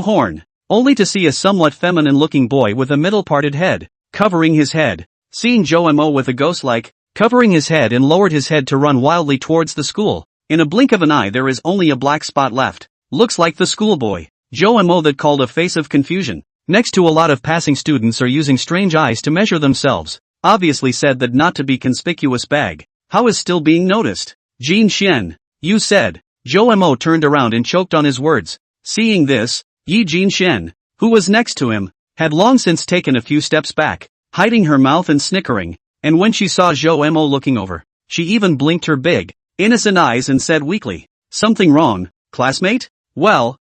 horn, only to see a somewhat feminine-looking boy with a middle-parted head, covering his head. Seeing Zhou Mo with a ghost-like, covering his head and lowered his head to run wildly towards the school. In a blink of an eye there is only a black spot left. Looks like the schoolboy. Zhou Mo that called a face of confusion. Next to a lot of passing students are using strange eyes to measure themselves. Obviously said that not to be conspicuous bag. How is still being noticed? Jin Xian, you said. Zhou Mo turned around and choked on his words. Seeing this, Yi Jin Xian, who was next to him, had long since taken a few steps back, hiding her mouth and snickering, and when she saw Zhou Mo looking over, she even blinked her big, innocent eyes and said weakly, something wrong, classmate? Well,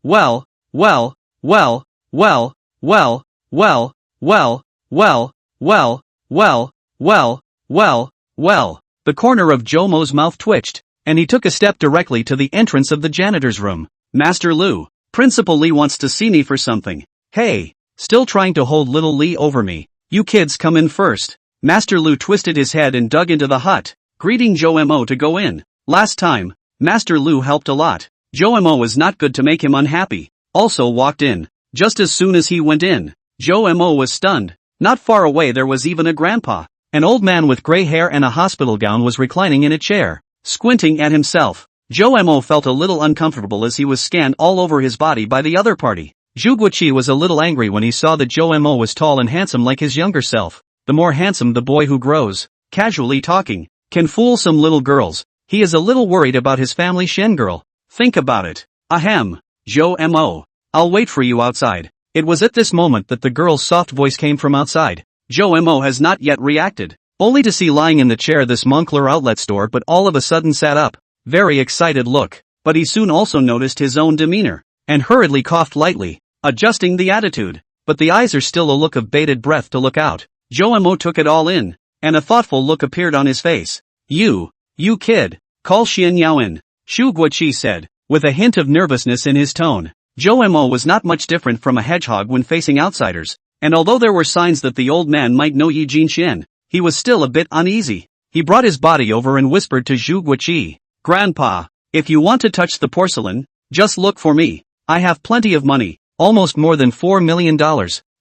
well, well, well, well, well, well, well, well, well, well, well, well, well. The corner of Jomo's mouth twitched, and he took a step directly to the entrance of the janitor's room. Master Lu, Principal Lee wants to see me for something. Hey, still trying to hold little Lee over me. You kids come in first. Master Lu twisted his head and dug into the hut, greeting Jomo to go in. Last time, Master Lu helped a lot. Jomo was not good to make him unhappy. Also walked in. Just as soon as he went in, Jomo was stunned. Not far away there was even a grandpa. An old man with gray hair and a hospital gown was reclining in a chair, squinting at himself. Jomo felt a little uncomfortable as he was scanned all over his body by the other party. Zhu Guoqi was a little angry when he saw that Jomo was tall and handsome like his younger self. The more handsome the boy who grows, casually talking, can fool some little girls. He is a little worried about his family Shen girl. Think about it. Ahem. Jomo. I'll wait for you outside. It was at this moment that the girl's soft voice came from outside. Jomo has not yet reacted, only to see lying in the chair this Moncler outlet store but all of a sudden sat up. Very excited look. But he soon also noticed his own demeanor, and hurriedly coughed lightly, adjusting the attitude. But the eyes are still a look of bated breath to look out. Jomo took it all in, and a thoughtful look appeared on his face. You kid, call Xian Yao in, Zhu Guoqi said, with a hint of nervousness in his tone. Jomo was not much different from a hedgehog when facing outsiders, and although there were signs that the old man might know Yi Jinxian, he was still a bit uneasy. He brought his body over and whispered to Zhu Guoqi, Grandpa, if you want to touch the porcelain, just look for me. I have plenty of money, almost more than $4 million.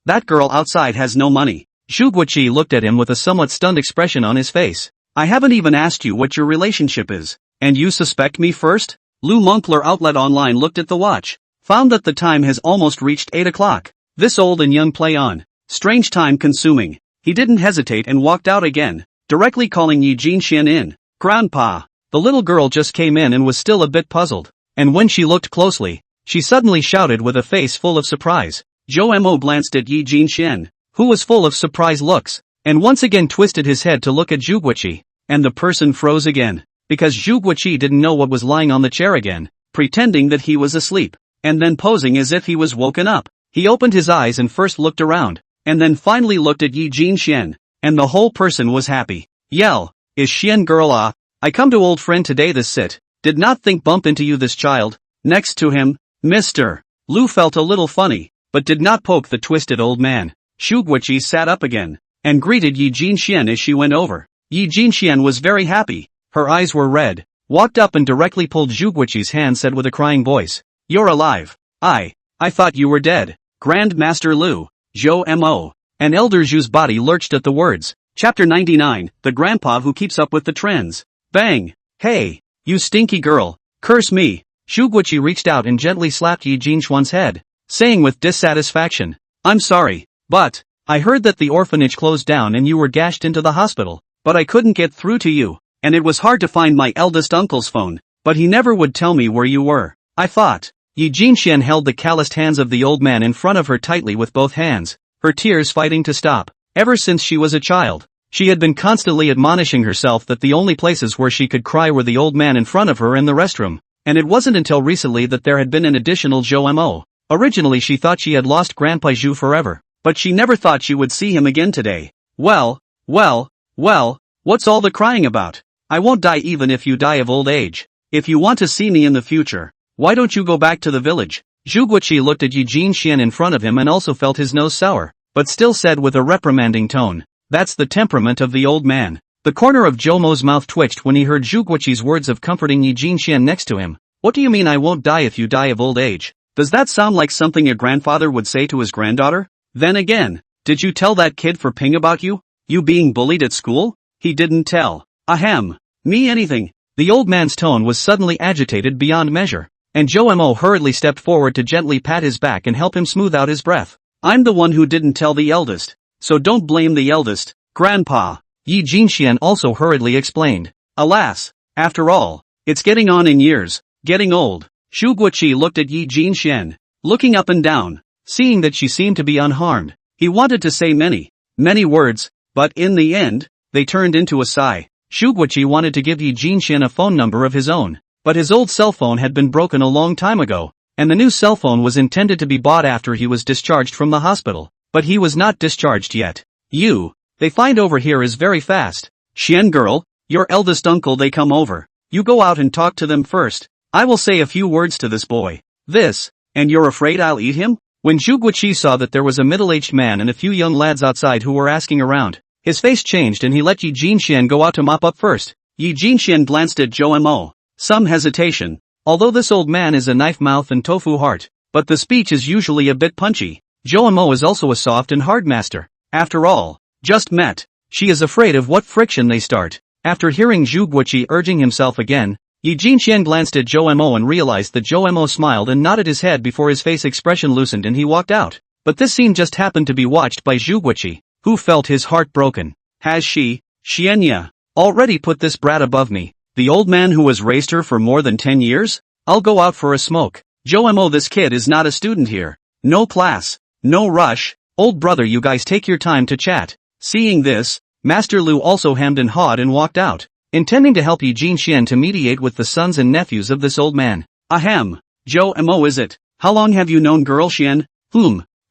That girl outside has no money. Zhu Guoqi looked at him with a somewhat stunned expression on his face. I haven't even asked you what your relationship is, and you suspect me first? Lu Moncler Outlet Online looked at the watch, found that the time has almost reached 8 o'clock. This old and young play on. Strange time consuming. He didn't hesitate and walked out again, directly calling Yi Jinxian in. Grandpa. The little girl just came in and was still a bit puzzled, and when she looked closely, she suddenly shouted with a face full of surprise. Jomo glanced at Yi Jinxian, who was full of surprised looks, and once again twisted his head to look at Zhu Guoqi, and the person froze again, because Zhu Guoqi didn't know what was lying on the chair again, pretending that he was asleep, and then posing as if he was woken up. He opened his eyes and first looked around, and then finally looked at Yi Jinxian, and the whole person was happy. Yell, is Xian girl ah? I come to old friend today this sit, did not think bump into you this child. Next to him, Mr. Lu felt a little funny, but did not poke the twisted old man. Zhu Guoqi sat up again, and greeted Yi Jinxian as she went over. Yi Jinxian was very happy, her eyes were red, walked up and directly pulled Zhu Guoqi's hand, said with a crying voice, You're alive. I thought you were dead. Grand Master Lu, Jomo. And Elder Zhu's body lurched at the words. Chapter 99, The Grandpa Who Keeps Up with the Trends. Bang! Hey, you stinky girl, curse me. Zhu Guoqi reached out and gently slapped Yi Jinxian's head, saying with dissatisfaction, I'm sorry, but I heard that the orphanage closed down and you were gashed into the hospital, but I couldn't get through to you, and it was hard to find my eldest uncle's phone, but he never would tell me where you were. I thought. Yi Jinxian held the calloused hands of the old man in front of her tightly with both hands, her tears fighting to stop. Ever since she was a child, she had been constantly admonishing herself that the only places where she could cry were the old man in front of her and the restroom, and it wasn't until recently that there had been an additional Jomo. Originally she thought she had lost Grandpa Zhu forever, but she never thought she would see him again today. Well, what's all the crying about? I won't die even if you die of old age. If you want to see me in the future, why don't you go back to the village? Zhu Guoqi looked at Yi Jinxian in front of him and also felt his nose sour, but still said with a reprimanding tone, That's the temperament of the old man. The corner of Jomo's mouth twitched when he heard Zhu Guoqi's words of comforting Yi Jinxian next to him. What do you mean I won't die if you die of old age? Does that sound like something a grandfather would say to his granddaughter? Then again, did you tell that kid for ping about you? You being bullied at school? He didn't tell. Ahem. Me anything. The old man's tone was suddenly agitated beyond measure, and Jomo hurriedly stepped forward to gently pat his back and help him smooth out his breath. I'm the one who didn't tell the eldest, so don't blame the eldest, Grandpa. Yi Jinxian also hurriedly explained. Alas, after all, it's getting on in years, getting old. Zhu Guoqi looked at Yi Jinxian, looking up and down, seeing that she seemed to be unharmed. He wanted to say many words, but in the end, they turned into a sigh. Zhu Guoqi wanted to give Yi Jinxian a phone number of his own, but his old cell phone had been broken a long time ago, and the new cell phone was intended to be bought after he was discharged from the hospital. But he was not discharged yet. They find over here is very fast. Xian girl, your eldest uncle they come over. You go out and talk to them first. I will say a few words to this boy. And you're afraid I'll eat him? When Zhu Guoqi saw that there was a middle-aged man and a few young lads outside who were asking around, his face changed and he let Yi Jinxian go out to mop up first. Yi Jinxian glanced at Zhou Mo. Some hesitation. Although this old man is a knife mouth and tofu heart, but the speech is usually a bit punchy. Zhou Mo is also a soft and hard master. After all, just met. She is afraid of what friction they start. After hearing Zhu Guoqi urging himself again, Yi Jinxian glanced at Zhou Mo and realized that Zhou Mo smiled and nodded his head before his face expression loosened and he walked out. But this scene just happened to be watched by Zhu Guoqi, who felt his heart broken. Has she, Xianya, already put this brat above me? The old man who has raised her for more than 10 years? I'll go out for a smoke. Zhou Mo, this kid is not a student here. No class. No rush. Old brother, you guys take your time to chat. Seeing this, Master Lu also hemmed and hawed and walked out, intending to help Yi Jinxian to mediate with the sons and nephews of this old man. Ahem. Zhou Mo, is it? How long have you known girl Xian?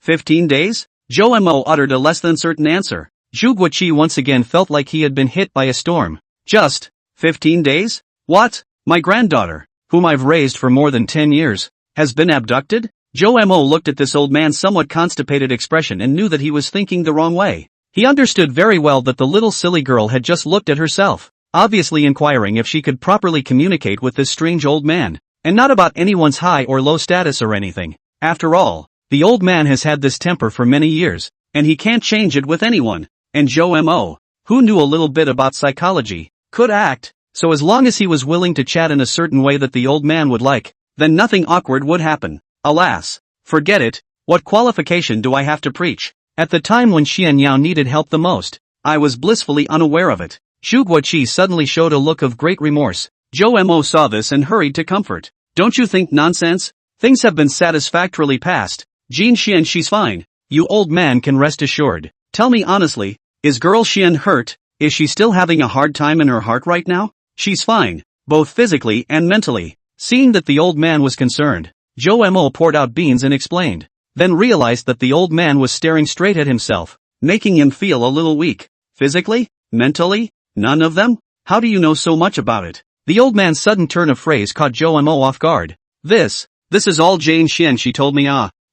15 days? Zhou Mo uttered a less than certain answer. Zhu Guoqi once again felt like he had been hit by a storm. Just 15 days? What? My granddaughter, whom I've raised for more than 10 years, has been abducted? Zhou Mo looked at this old man's somewhat constipated expression and knew that he was thinking the wrong way. He understood very well that the little silly girl had just looked at herself, obviously inquiring if she could properly communicate with this strange old man, and not about anyone's high or low status or anything. After all, the old man has had this temper for many years, and he can't change it with anyone. And Zhou Mo, who knew a little bit about psychology, could act, so as long as he was willing to chat in a certain way that the old man would like, then nothing awkward would happen. Alas, forget it, what qualification do I have to preach? At the time when Xian Yao needed help the most, I was blissfully unaware of it. Zhu Guoqi suddenly showed a look of great remorse. Zhou Mo saw this and hurried to comfort. Don't you think nonsense? Things have been satisfactorily passed. Jin Xian, she's fine. You old man can rest assured. Tell me honestly, is girl Xian hurt? Is she still having a hard time in her heart right now? She's fine, both physically and mentally. Seeing that the old man was concerned, Zhou Mo poured out beans and explained, then realized that the old man was staring straight at himself, making him feel a little weak. Physically? Mentally? None of them? How do you know so much about it? The old man's sudden turn of phrase caught Zhou Mo off guard. This is all Jane Xian, she told me.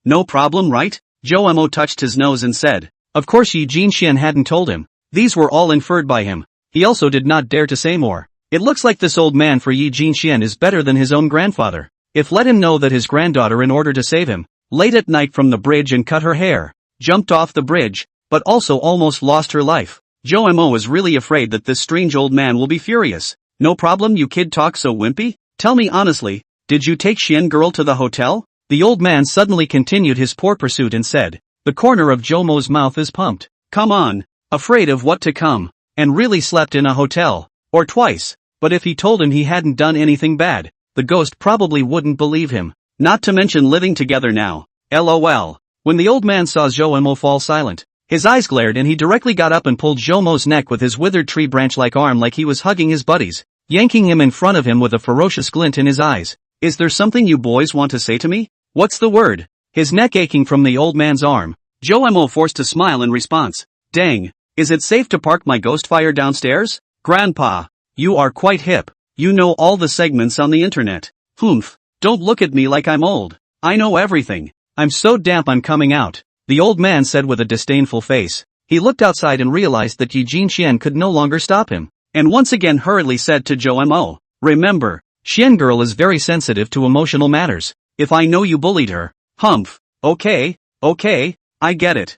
No problem, right? Zhou Mo touched his nose and said. Of course Yi Jinxian hadn't told him. These were all inferred by him. He also did not dare to say more. It looks like this old man for Yi Jinxian is better than his own grandfather. If let him know that his granddaughter, in order to save him, late at night from the bridge and cut her hair, jumped off the bridge, but also almost lost her life. Zhou Mo is really afraid that this strange old man will be furious. No problem, you kid talk so wimpy? Tell me honestly, did you take Xian girl to the hotel? The old man suddenly continued his poor pursuit and said. The corner of Zhou Mo's mouth is pumped. Come on, afraid of what to come, and really slept in a hotel, or twice, but if he told him he hadn't done anything bad, the ghost probably wouldn't believe him. Not to mention living together now. LOL. When the old man saw Zhou Mo fall silent, his eyes glared and he directly got up and pulled Zhou Mo's neck with his withered tree branch-like arm like he was hugging his buddies, yanking him in front of him with a ferocious glint in his eyes. Is there something you boys want to say to me? What's the word? His neck aching from the old man's arm, Zhou Mo forced a smile in response. Dang, is it safe to park my ghost fire downstairs? Grandpa, you are quite hip. You know all the segments on the internet. Humph, don't look at me like I'm old. I know everything. I'm so damp I'm coming out. The old man said with a disdainful face. He looked outside and realized that Yi Jinxian could no longer stop him, and once again hurriedly said to Zhou Mo, remember, Xian girl is very sensitive to emotional matters. If I know you bullied her. Humph, okay, I get it.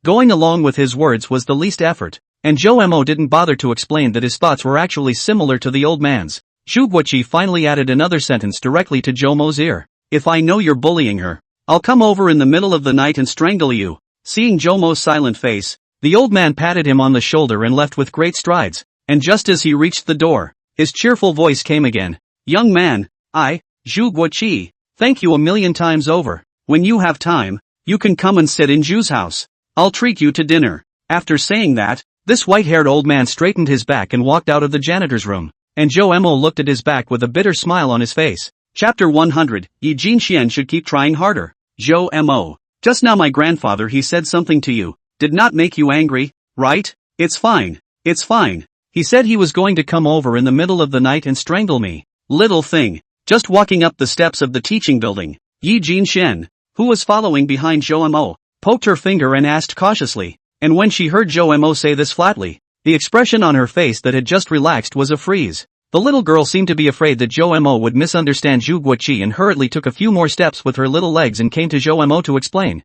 Going along with his words was the least effort, and Zhou Mo didn't bother to explain that his thoughts were actually similar to the old man's. Zhu Guoqi finally added another sentence directly to Zhou Mo's ear. If I know you're bullying her, I'll come over in the middle of the night and strangle you. Seeing Zhou Mo's silent face, the old man patted him on the shoulder and left with great strides, and just as he reached the door, his cheerful voice came again. Young man, Zhu Guoqi, thank you a million times over. When you have time, you can come and sit in Zhu's house. I'll treat you to dinner. After saying that, this white-haired old man straightened his back and walked out of the janitor's room, and Zhou Mo looked at his back with a bitter smile on his face. Chapter 100, Yi Jinxian should keep trying harder. Zhou Mo. Just now my grandfather he said something to you. Did not make you angry, right? It's fine. It's fine. He said he was going to come over in the middle of the night and strangle me. Little thing. Just walking up the steps of the teaching building. Yi Jinxian, who was following behind Zhou Mo, poked her finger and asked cautiously. And when she heard Zhou Mo say this flatly, the expression on her face that had just relaxed was a freeze. The little girl seemed to be afraid that Zhou Mo would misunderstand Zhu Guoqi and hurriedly took a few more steps with her little legs and came to Zhou Mo to explain.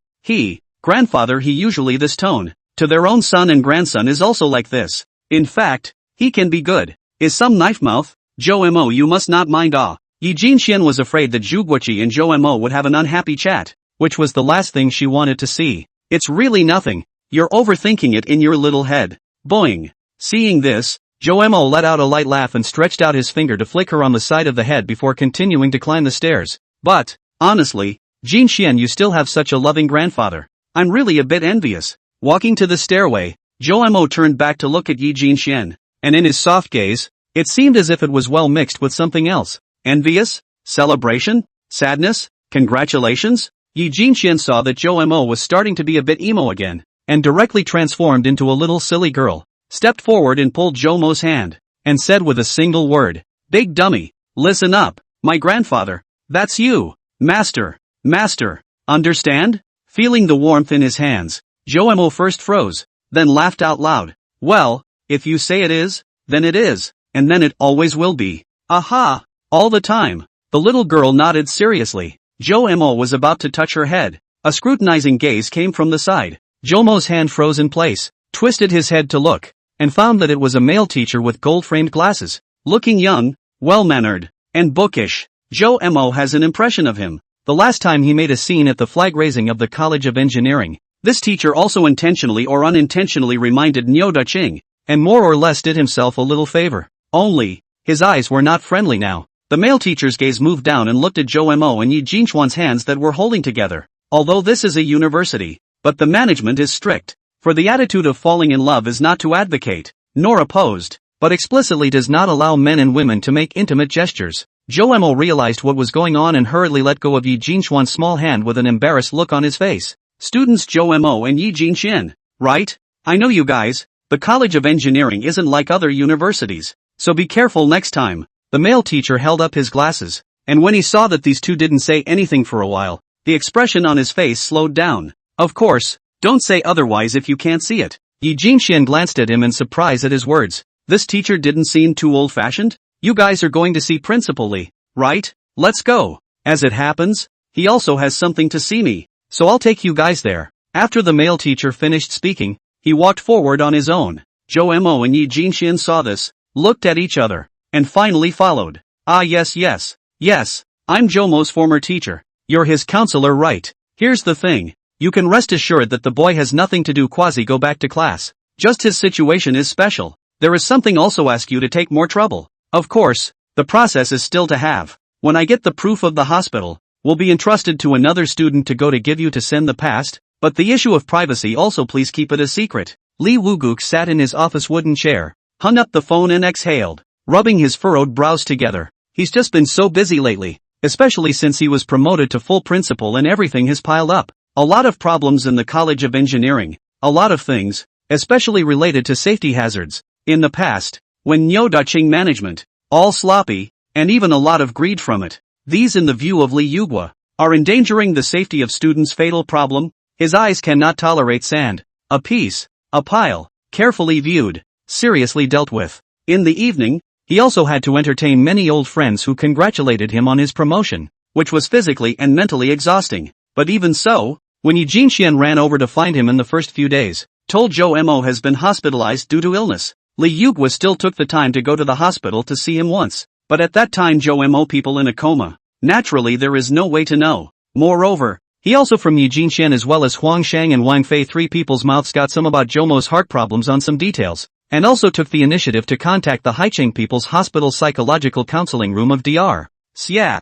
Grandfather he usually this tone, to their own son and grandson is also like this. In fact, he can be good. Is some knife mouth? Zhou Mo you must not mind Yi Jinxian was afraid that Zhu Guoqi and Zhou Mo would have an unhappy chat, which was the last thing she wanted to see. It's really nothing. You're overthinking it in your little head. Boing. Seeing this, Zhou Mo let out a light laugh and stretched out his finger to flick her on the side of the head before continuing to climb the stairs. But, honestly, Jinxian you still have such a loving grandfather. I'm really a bit envious. Walking to the stairway, Zhou Mo turned back to look at Yi Jinxian, and in his soft gaze, it seemed as if it was well mixed with something else. Envious? Celebration? Sadness? Congratulations? Yi Jinxian saw that Zhou Mo was starting to be a bit emo again, and directly transformed into a little silly girl, stepped forward and pulled Zhou Mo's hand, and said with a single word, "Big dummy, listen up, my grandfather, that's you, master, understand?" Feeling the warmth in his hands, Zhou Mo first froze, then laughed out loud. Well, if you say it is, then it is, and then it always will be. Aha! All the time. The little girl nodded seriously. Zhou Mo was about to touch her head. A scrutinizing gaze came from the side. Zhou Mo's hand froze in place, twisted his head to look, and found that it was a male teacher with gold-framed glasses, looking young, well-mannered, and bookish. Zhou Mo has an impression of him. The last time he made a scene at the flag raising of the College of Engineering, this teacher also intentionally or unintentionally reminded Niu Daqing, and more or less did himself a little favor. Only, his eyes were not friendly now. The male teacher's gaze moved down and looked at Zhou Mo and Yi Jinxian's hands that were holding together. Although this is a university, but the management is strict, for the attitude of falling in love is not to advocate, nor opposed, but explicitly does not allow men and women to make intimate gestures. Zhou Mo realized what was going on and hurriedly let go of Yi Jinxian's small hand with an embarrassed look on his face. Students Zhou Mo and Yi Jinxian, right? I know you guys, the College of Engineering isn't like other universities, so be careful next time. The male teacher held up his glasses, and when he saw that these two didn't say anything for a while, the expression on his face slowed down. Of course, don't say otherwise if you can't see it. Yi Jinxian glanced at him in surprise at his words. This teacher didn't seem too old-fashioned? You guys are going to see Principal Li, right? Let's go. As it happens, he also has something to see me, so I'll take you guys there. After the male teacher finished speaking, he walked forward on his own. Zhou Mo and Yi Jinxian saw this, looked at each other, and finally followed. Ah yes, I'm Zhou Mo's former teacher. You're his counselor, right? Here's the thing. You can rest assured that the boy has nothing to do go back to class. Just his situation is special. There is something also ask you to take more trouble. Of course, the process is still to have. When I get the proof of the hospital, will be entrusted to another student to go to give you to send the past, but the issue of privacy also please keep it a secret. Li Wuguk sat in his office wooden chair, hung up the phone and exhaled, rubbing his furrowed brows together. He's just been so busy lately, especially since he was promoted to full principal and everything has piled up. A lot of problems in the College of Engineering, a lot of things, especially related to safety hazards. In the past, when Niu Daqing management, all sloppy, and even a lot of greed from it. These in the view of Li Yugua, are endangering the safety of students. Fatal problem, his eyes cannot tolerate sand. A piece, a pile, carefully viewed, seriously dealt with. In the evening, he also had to entertain many old friends who congratulated him on his promotion, which was physically and mentally exhausting. But even so, when Yi Jinxian ran over to find him in the first few days, told Zhou Mo has been hospitalized due to illness. Li Yugua still took the time to go to the hospital to see him once, but at that time Zhou Mo people in a coma. Naturally there is no way to know. Moreover, he also from Yi Jinxian as well as Huang Shang and Wang Fei, three people's mouths got some about Zhou Mo's heart problems on some details, and also took the initiative to contact the Haicheng People's Hospital Psychological Counseling Room of Dr. Xia.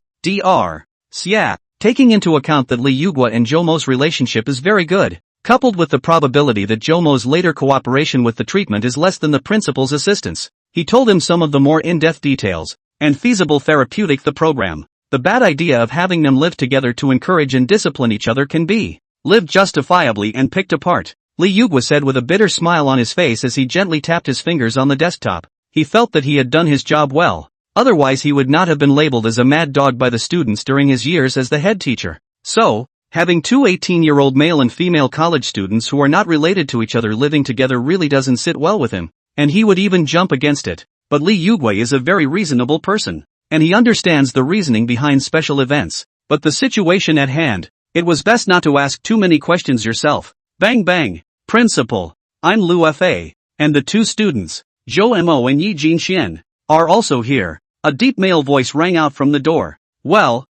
Taking into account that Li Yugua and Zhou Mo's relationship is very good, coupled with the probability that Zhou Mo's later cooperation with the treatment is less than the principal's assistance, he told him some of the more in-depth details, and feasible therapeutic the program. the bad idea of having them live together to encourage and discipline each other can be lived justifiably and picked apart, Lee Yugwa said with a bitter smile on his face as he gently tapped his fingers on the desktop. He felt that he had done his job well, otherwise he would not have been labeled as a mad dog by the students during his years as the head teacher. So, having two 18-year-old male and female college students who are not related to each other living together really doesn't sit well with him, and he would even jump against it. But Lee Yugwa is a very reasonable person, and he understands the reasoning behind special events. But the situation at hand, it was best not to ask too many questions yourself. Bang bang, principal, I'm Liu Fa, and the two students, Zhou Mo and Yi Jinxian, are also here. A deep male voice rang out from the door. Well,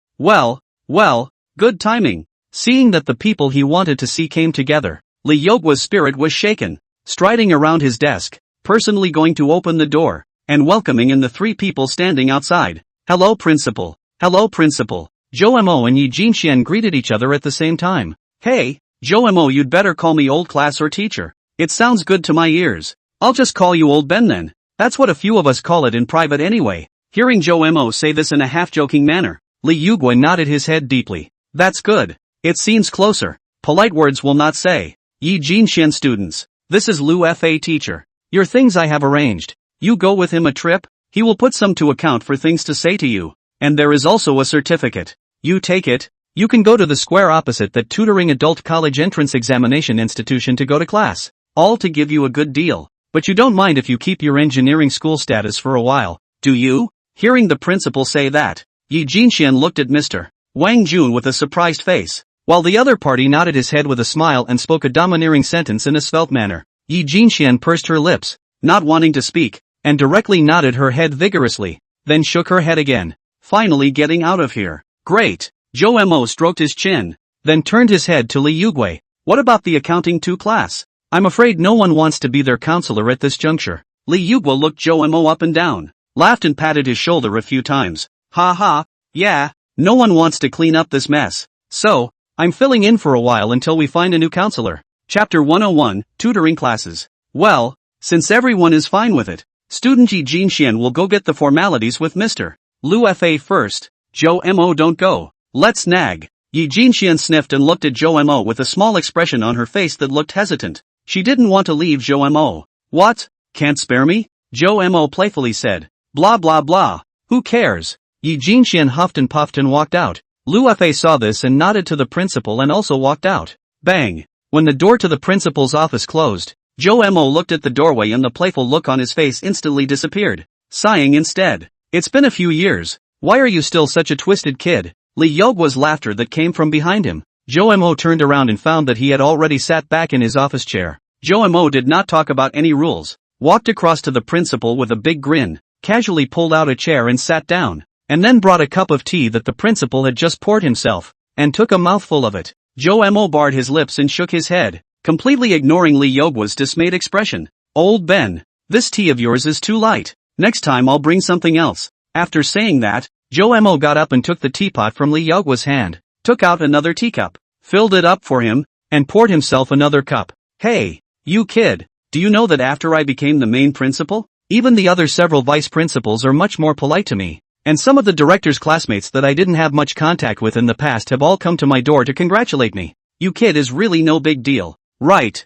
good timing. Seeing that the people he wanted to see came together, Lee Yugwa's spirit was shaken. Striding around his desk, personally going to open the door, and welcoming in the three people standing outside. Hello principal. Hello principal. Zhou Mo and Yi Jinxian greeted each other at the same time. Hey, Zhou Mo, you'd better call me old class or teacher. It sounds good to my ears. I'll just call you old Ben then. That's what a few of us call it in private anyway. Hearing Zhou Mo say this in a half-joking manner, Lee Yugwa nodded his head deeply. That's good. It seems closer. Polite words will not say. Yi Jinxian students, this is Liu Fa teacher. Your things I have arranged. You go with him a trip, he will put some to account for things to say to you. And there is also a certificate. You take it. You can go to the square opposite that tutoring adult college entrance examination institution to go to class. All to give you a good deal. But you don't mind if you keep your engineering school status for a while, do you? Hearing the principal say that, Yi Jinxian looked at Mr. Wang Jun with a surprised face, while the other party nodded his head with a smile and spoke a domineering sentence in a svelte manner. Yi Jinxian pursed her lips, not wanting to speak, and directly nodded her head vigorously, then shook her head again. Finally getting out of here. Great. Zhou Mo stroked his chin, then turned his head to Lee Yugwa. What about the accounting 2 class? I'm afraid no one wants to be their counselor at this juncture. Lee Yugwa looked Zhou Mo up and down, laughed and patted his shoulder a few times. Ha ha, yeah, no one wants to clean up this mess. So, I'm filling in for a while until we find a new counselor. Chapter 101, Tutoring Classes. Well, since everyone is fine with it, student Yi Jinxian will go get the formalities with Mr. Liu Fa first. Zhou Mo, don't go. Let's nag. Yi Jinxian sniffed and looked at Zhou Mo with a small expression on her face that looked hesitant. She didn't want to leave Zhou Mo. What? Can't spare me? Zhou Mo playfully said. Blah blah blah. Who cares? Yi Jinxian huffed and puffed and walked out. Liu Fa saw this and nodded to the principal and also walked out. Bang. When the door to the principal's office closed, Zhou Mo looked at the doorway and the playful look on his face instantly disappeared, sighing instead. It's been a few years. Why are you still such a twisted kid? Lee Yugwa's laughter that came from behind him. Zhou Mo turned around and found that he had already sat back in his office chair. Zhou Mo did not talk about any rules, walked across to the principal with a big grin, casually pulled out a chair and sat down, and then brought a cup of tea that the principal had just poured himself, and took a mouthful of it. Zhou Mo barred his lips and shook his head, completely ignoring Lee Yugwa's dismayed expression. Old Ben, this tea of yours is too light. Next time I'll bring something else. After saying that, Zhou Mo got up and took the teapot from Lee Yugwa's hand, took out another teacup, filled it up for him, and poured himself another cup. Hey, you kid, do you know that after I became the main principal, even the other several vice principals are much more polite to me, and some of the director's classmates that I didn't have much contact with in the past have all come to my door to congratulate me. You kid is really no big deal. Right.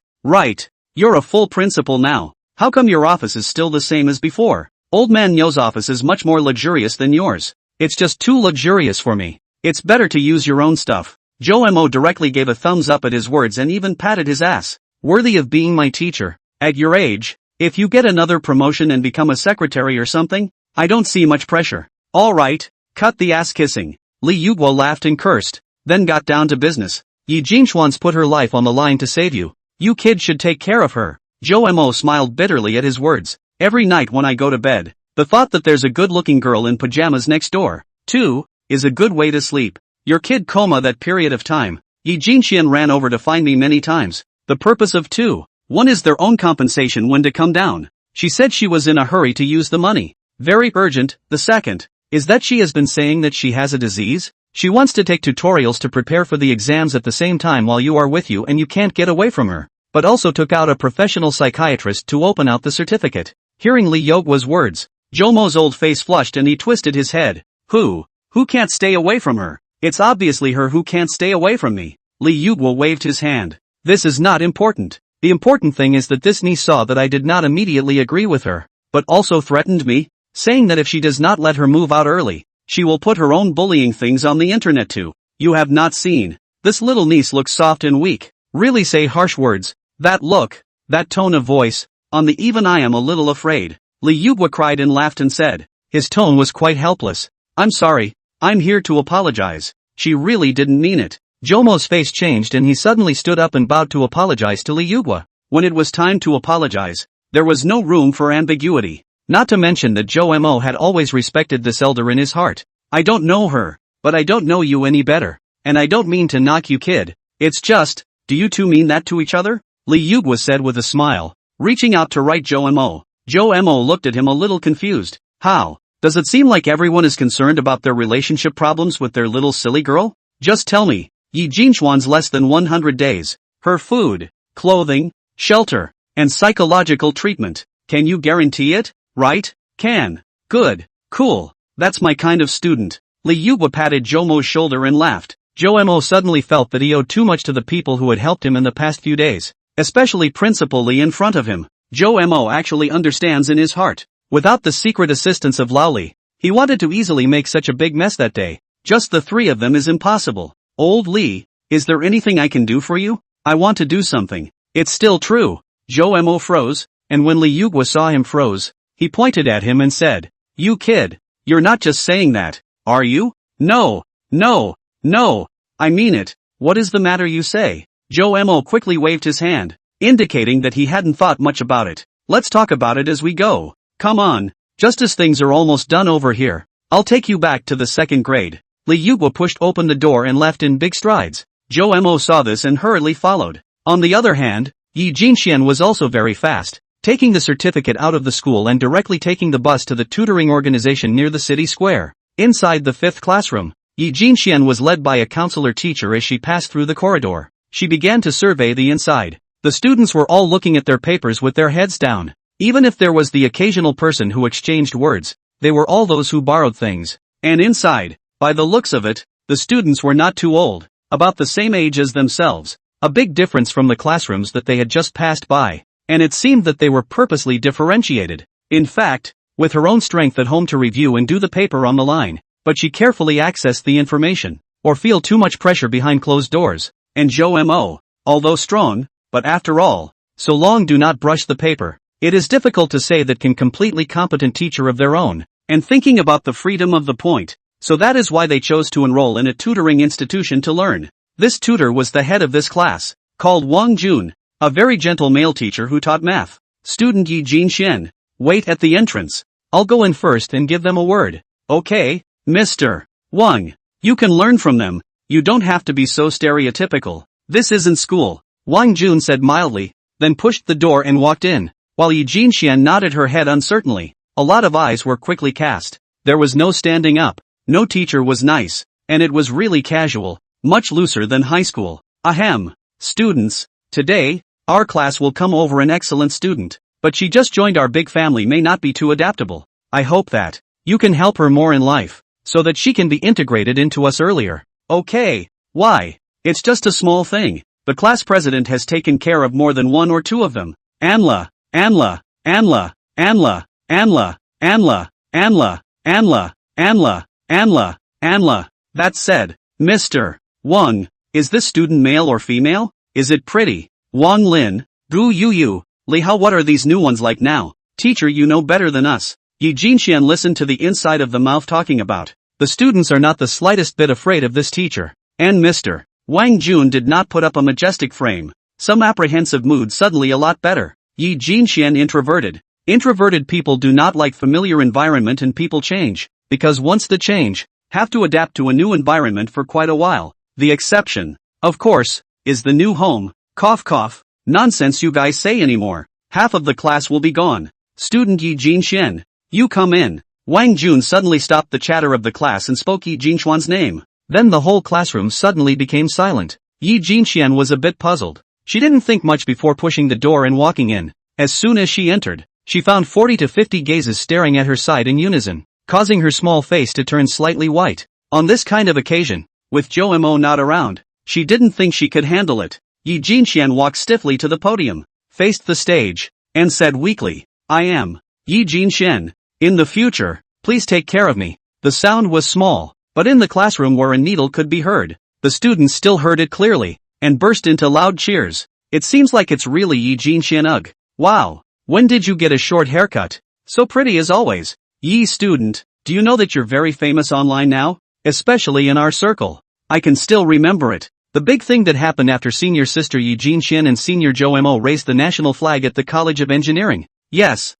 You're a full principal now. How come your office is still the same as before? Old man Yo's office is much more luxurious than yours. It's just too luxurious for me. It's better to use your own stuff. Zhou Mo directly gave a thumbs up at his words and even patted his ass. Worthy of being my teacher. At your age, if you get another promotion and become a secretary or something, I don't see much pressure. Alright, cut the ass kissing. Lee Yugwa laughed and cursed, then got down to business. Yi Jinxian's put her life on the line to save you. You kids should take care of her. Zhou Mo smiled bitterly at his words. Every night when I go to bed, the thought that there's a good-looking girl in pajamas next door, too, is a good way to sleep. Your kid coma that period of time. Yi Jinxian ran over to find me many times. The purpose of 2. 1 is their own compensation when to come down. She said she was in a hurry to use the money. Very urgent. The second is that she has been saying that she has a disease. She wants to take tutorials to prepare for the exams at the same time while you are with you and you can't get away from her. But also took out a professional psychiatrist to open out the certificate. Hearing Lee Yugwa's words, Zhou Mo's old face flushed and he twisted his head. Who? Who can't stay away from her? It's obviously her who can't stay away from me. Li Yugwa waved his hand. This is not important. The important thing is that this niece saw that I did not immediately agree with her, but also threatened me, saying that if she does not let her move out early, she will put her own bullying things on the internet too. You have not seen. This little niece looks soft and weak. Really say harsh words. That look, that tone of voice, on the even I am a little afraid. Li Yugwa cried and laughed and said. His tone was quite helpless. I'm sorry, I'm here to apologize. She really didn't mean it. Jomo's face changed and he suddenly stood up and bowed to apologize to Li Yugwa. When it was time to apologize, there was no room for ambiguity. Not to mention that Jomo had always respected this elder in his heart. I don't know her, but I don't know you any better. And I don't mean to knock you, kid. It's just, do you two mean that to each other? Li Yugwa said with a smile, reaching out to right Jomo. Jomo looked at him a little confused. How? Does it seem like everyone is concerned about their relationship problems with their little silly girl? Just tell me, Yi Jinchuan's less than 100 days. Her food, clothing, shelter, and psychological treatment. Can you guarantee it? Right? Can. Good. Cool. That's my kind of student. Li Yugwa patted Jomo's shoulder and laughed. Jomo suddenly felt that he owed too much to the people who had helped him in the past few days, especially Principal Li in front of him. Jomo actually understands in his heart. Without the secret assistance of Lao Li, he wanted to easily make such a big mess that day. Just the three of them is impossible. Old Li, is there anything I can do for you? I want to do something. It's still true. Jomo froze, and when Li Yugwa saw him froze, he pointed at him and said, You kid, you're not just saying that, are you? No, no, no, I mean it. What is the matter you say? Jomo quickly waved his hand, indicating that he hadn't thought much about it. Let's talk about it as we go. Come on, just as things are almost done over here, I'll take you back to the second grade. Li Yugwa pushed open the door and left in big strides. Jomo saw this and hurriedly followed. On the other hand, Yi Jinxian was also very fast, taking the certificate out of the school and directly taking the bus to the tutoring organization near the city square. Inside the fifth classroom, Yi Jinxian was led by a counselor teacher as she passed through the corridor. She began to survey the inside. The students were all looking at their papers with their heads down. Even if there was the occasional person who exchanged words, they were all those who borrowed things. And inside, by the looks of it, the students were not too old, about the same age as themselves. A big difference from the classrooms that they had just passed by, and it seemed that they were purposely differentiated. In fact, with her own strength at home to review and do the paper on the line, but she carefully accessed the information, or feel too much pressure behind closed doors. And Jomo, although strong, but after all, so long do not brush the paper. It is difficult to say that can completely competent teacher of their own, and thinking about the freedom of the point, so that is why they chose to enroll in a tutoring institution to learn. This tutor was the head of this class, called Wang Jun, a very gentle male teacher who taught math. Student Yi Jinxian, wait at the entrance. I'll go in first and give them a word. Okay, Mr. Wang. You can learn from them, you don't have to be so stereotypical. This isn't school, Wang Jun said mildly, then pushed the door and walked in. While Yi Jinxian nodded her head uncertainly, a lot of eyes were quickly cast. There was no standing up, no teacher was nice, and it was really casual. Much looser than high school. Ahem. Students, today, our class will come over an excellent student, but she just joined our big family may not be too adaptable. I hope that you can help her more in life, so that she can be integrated into us earlier. Okay, why? It's just a small thing. The class president has taken care of more than one or two of them. Anla, Anla, Anla, Anla, Anla, Anla, Anla, Anla, Anla, Anla, Anla. That said, Mr. Wang, is this student male or female? Is it pretty? Wang Lin, Gu Yu, Li Hao, what are these new ones like now? Teacher, you know better than us. Yi Jinxian listened to the inside of the mouth talking about. The students are not the slightest bit afraid of this teacher. And Mr. Wang Jun did not put up a majestic frame. Some apprehensive mood suddenly a lot better. Yi Jinxian introverted. Introverted people do not like familiar environment and people change, because once the change, have to adapt to a new environment for quite a while. The exception, of course, is the new home. Cough cough, nonsense you guys say anymore. Half of the class will be gone. Student Yi Jinxian, you come in. Wang Jun suddenly stopped the chatter of the class and spoke Yi Jinchuan's name. Then the whole classroom suddenly became silent. Yi Jinxian was a bit puzzled. She didn't think much before pushing the door and walking in. As soon as she entered, she found 40 to 50 gazes staring at her side in unison, causing her small face to turn slightly white. On this kind of occasion, with Joe Mo not around, she didn't think she could handle it. Yi Jinxian walked stiffly to the podium, faced the stage, and said weakly, I am Yi Jinxian. In the future, please take care of me. The sound was small, but in the classroom where a needle could be heard, the students still heard it clearly, and burst into loud cheers. It seems like it's really Yi Jinxian. Ugh. Wow. When did you get a short haircut? So pretty as always. Yi student, do you know that you're very famous online now? Especially in our circle. I can still remember it. The big thing that happened after senior sister Yi Jinxian and senior Joe Mo raised the national flag at the College of Engineering. Yes.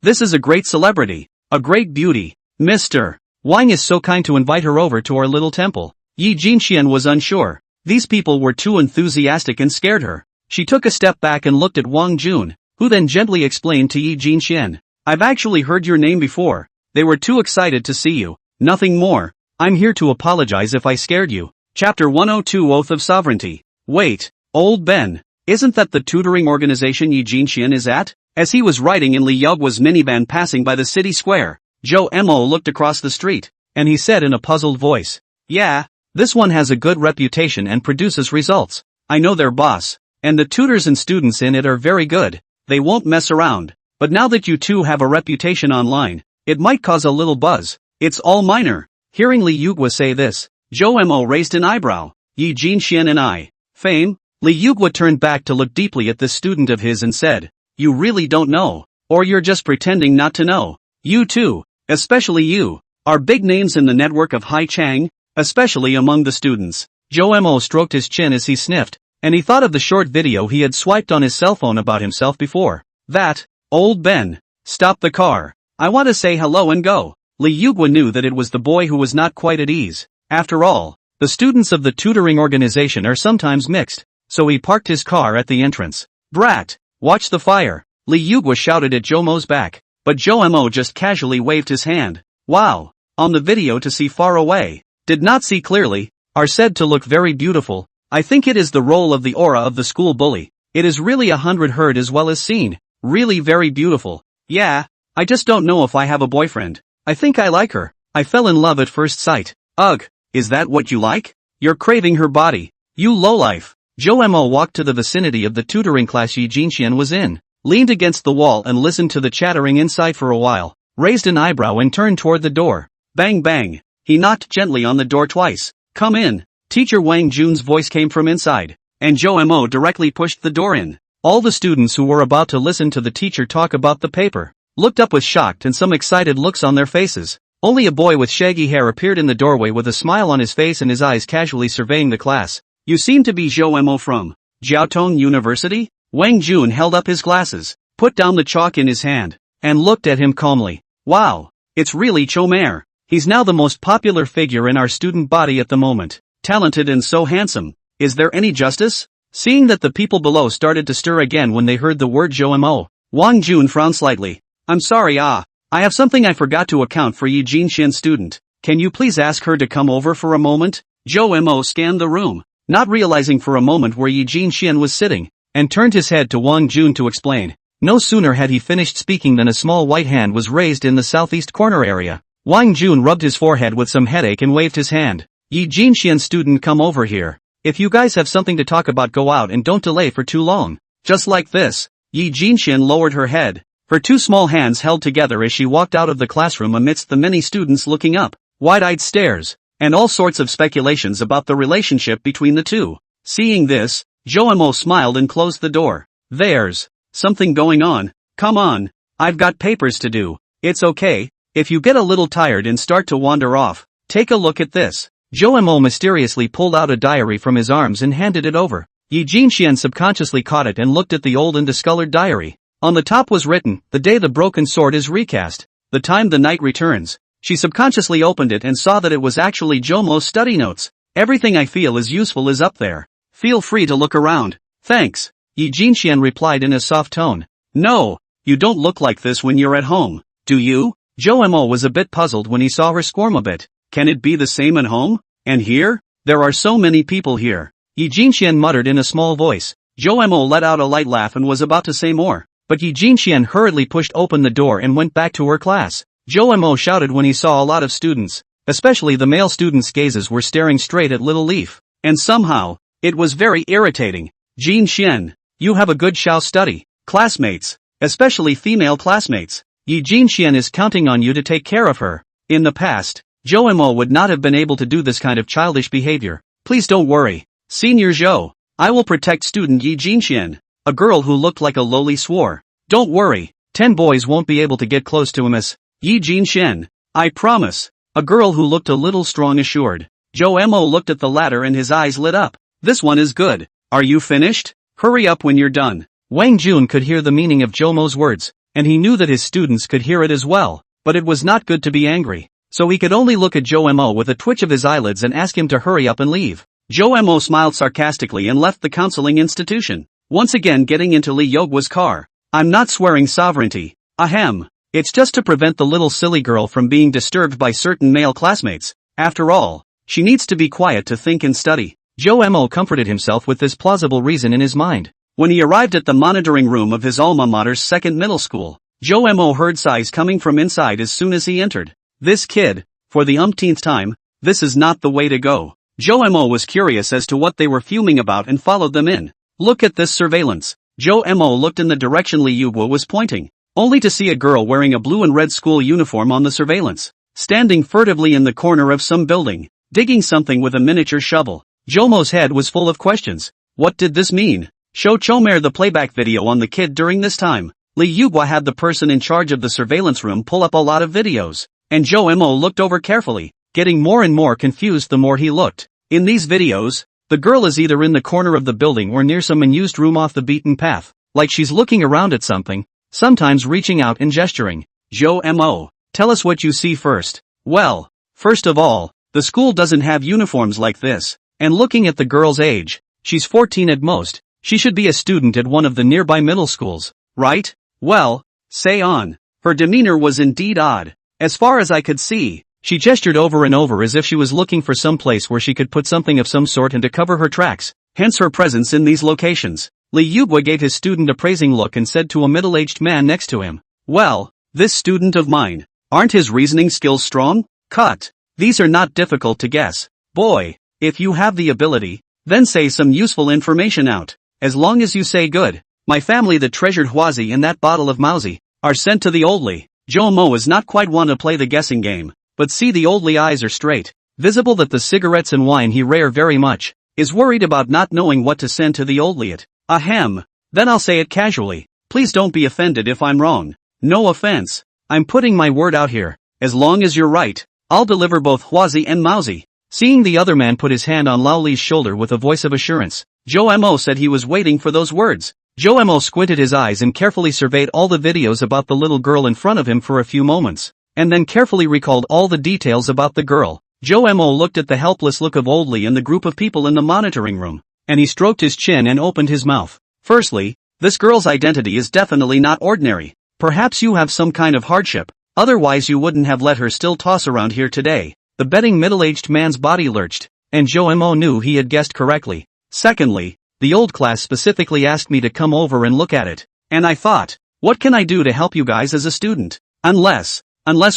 This is a great celebrity. A great beauty. Mr. Wang is so kind to invite her over to our little temple. Yi Jinxian was unsure. These people were too enthusiastic and scared her. She took a step back and looked at Wang Jun, who then gently explained to Yi Jinxian, I've actually heard your name before. They were too excited to see you. Nothing more. I'm here to apologize if I scared you. Chapter 102 Oath of Sovereignty. Wait, old Ben, isn't that the tutoring organization Yi Jinxian is at? As he was riding in Li Yugwa's minivan passing by the city square, Joe Mo looked across the street, and he said in a puzzled voice, yeah, this one has a good reputation and produces results. I know their boss, and the tutors and students in it are very good. They won't mess around. But now that you two have a reputation online, it might cause a little buzz. It's all minor. Hearing Li Yugwa say this, Joe Mo raised an eyebrow. Yi Jinxian and I. Fame? Li Yugwa turned back to look deeply at this student of his and said, you really don't know. Or you're just pretending not to know. You too, especially you, are big names in the network of Hai Chang, especially among the students. Joe Mo stroked his chin as he sniffed, and he thought of the short video he had swiped on his cell phone about himself before. That, old Ben, stop the car. I want to say hello and go. Li Yugwa knew that it was the boy who was not quite at ease. After all, the students of the tutoring organization are sometimes mixed, so he parked his car at the entrance. Brat, watch the fire, Li Yugwa shouted at Joe Mo's back, but Joe Mo just casually waved his hand. Wow, on the video to see far away, did not see clearly, are said to look very beautiful. I think it is the role of the aura of the school bully. It is really 100 heard as well as seen. Really very beautiful. Yeah, I just don't know if I have a boyfriend. I think I like her. I fell in love at first sight. Ugh, is that what you like? You're craving her body. You lowlife. Joe Mo walked to the vicinity of the tutoring class Yi Jinxian was in, leaned against the wall and listened to the chattering inside for a while, raised an eyebrow and turned toward the door. Bang bang. He knocked gently on the door twice. Come in. Teacher Wang Jun's voice came from inside, and Joe Mo directly pushed the door in. All the students who were about to listen to the teacher talk about the paper looked up with shocked and some excited looks on their faces. Only a boy with shaggy hair appeared in the doorway with a smile on his face and his eyes casually surveying the class. You seem to be Joe Mo from Jiaotong University? Wang Jun held up his glasses, put down the chalk in his hand, and looked at him calmly. Wow, it's really Chomer. He's now the most popular figure in our student body at the moment. Talented and so handsome. Is there any justice? Seeing that the people below started to stir again when they heard the word Joe Mo, Wang Jun frowned slightly. I'm sorry, I have something I forgot to account for Yi Jinxian student. Can you please ask her to come over for a moment? Joe Mo scanned the room, not realizing for a moment where Yi Jinxian was sitting, and turned his head to Wang Jun to explain. No sooner had he finished speaking than a small white hand was raised in the southeast corner area. Wang Jun rubbed his forehead with some headache and waved his hand. Yi Jinxian student, come over here. If you guys have something to talk about, go out and don't delay for too long. Just like this. Yi Jinxian lowered her head. Her two small hands held together as she walked out of the classroom amidst the many students looking up, wide-eyed stares, and all sorts of speculations about the relationship between the two. Seeing this, Joe Mo smiled and closed the door. There's something going on. Come on. I've got papers to do. It's okay. If you get a little tired and start to wander off, take a look at this. Joe Mo mysteriously pulled out a diary from his arms and handed it over. Yi Jinxian subconsciously caught it and looked at the old and discolored diary. On the top was written, the day the broken sword is recast, the time the knight returns. She subconsciously opened it and saw that it was actually Joe Mo's study notes. Everything I feel is useful is up there. Feel free to look around. Thanks. Yi Jinxian replied in a soft tone. No, you don't look like this when you're at home, do you? Joe Mo was a bit puzzled when he saw her squirm a bit. Can it be the same at home? And here? There are so many people here. Yi Jinxian muttered in a small voice. Joe Mo let out a light laugh and was about to say more, but Yi Jinxian hurriedly pushed open the door and went back to her class. Joe Mo shouted when he saw a lot of students. especially the male students' gazes were staring straight at Little Leaf. And somehow, it was very irritating. Jin Xian, you have a good Xiao study. Classmates, especially female classmates. Yi Jin Xian is counting on you to take care of her. In the past, Zhou Mo would not have been able to do this kind of childish behavior. Please don't worry. Senior Zhou, I will protect student Yi Jin Xian. A girl who looked like a lowly swore. Don't worry, 10 boys won't be able to get close to him as Yi Jin Xian. I promise. A girl who looked a little strong assured. Zhou Mo looked at the latter and his eyes lit up. This one is good. Are you finished? Hurry up when you're done. Wang Jun could hear the meaning of Zhou Mo's words, and he knew that his students could hear it as well, but it was not good to be angry, so he could only look at Zhou Mo with a twitch of his eyelids and ask him to hurry up and leave. Zhou Mo smiled sarcastically and left the counseling institution, once again getting into Li Yogwa's car. I'm not swearing sovereignty. Ahem. It's just to prevent the little silly girl from being disturbed by certain male classmates. After all, she needs to be quiet to think and study. Zhou Mo comforted himself with this plausible reason in his mind. When he arrived at the monitoring room of his alma mater's second middle school, Zhou Mo heard sighs coming from inside as soon as he entered. This kid, for the umpteenth time, this is not the way to go. Zhou Mo was curious as to what they were fuming about and followed them in. Look at this surveillance. Zhou Mo looked in the direction Li Yugwa was pointing, only to see a girl wearing a blue and red school uniform on the surveillance, standing furtively in the corner of some building, digging something with a miniature shovel. Zhou Mo's head was full of questions. What did this mean? Show Chomer the playback video on the kid during this time. Li Yugwa had the person in charge of the surveillance room pull up a lot of videos, and Zhou Mo looked over carefully, getting more and more confused the more he looked. In these videos, the girl is either in the corner of the building or near some unused room off the beaten path, like she's looking around at something, sometimes reaching out and gesturing. Zhou Mo, tell us what you see first. Well, first of all, the school doesn't have uniforms like this, and looking at the girl's age, she's 14 at most, she should be a student at one of the nearby middle schools, right? Well, say on. Her demeanor was indeed odd. As far as I could see, she gestured over and over as if she was looking for some place where she could put something of some sort and to cover her tracks, hence her presence in these locations. Li Yugwa gave his student a praising look and said to a middle-aged man next to him, well, this student of mine, aren't his reasoning skills strong? Cut. These are not difficult to guess. Boy, if you have the ability, then say some useful information out. As long as you say good, my family the treasured Huazi and that bottle of Mauzi, are sent to the oldly. Zhou Mo is not quite one to play the guessing game, but see the oldly eyes are straight, visible that the cigarettes and wine he rare very much, is worried about not knowing what to send to the oldly it. Ahem, then I'll say it casually, please don't be offended if I'm wrong. No offense, I'm putting my word out here, as long as you're right, I'll deliver both Huazi and Mauzi. Seeing the other man put his hand on Lao Li's shoulder with a voice of assurance, Zhou Mo said he was waiting for those words. Zhou Mo squinted his eyes and carefully surveyed all the videos about the little girl in front of him for a few moments, and then carefully recalled all the details about the girl. Zhou Mo looked at the helpless look of Oldly and the group of people in the monitoring room, and he stroked his chin and opened his mouth. Firstly, this girl's identity is definitely not ordinary. Perhaps you have some kind of hardship, otherwise you wouldn't have let her still toss around here today. The betting middle-aged man's body lurched, and Zhou Mo knew he had guessed correctly. Secondly, the old class specifically asked me to come over and look at it, and I thought, what can I do to help you guys as a student? Unless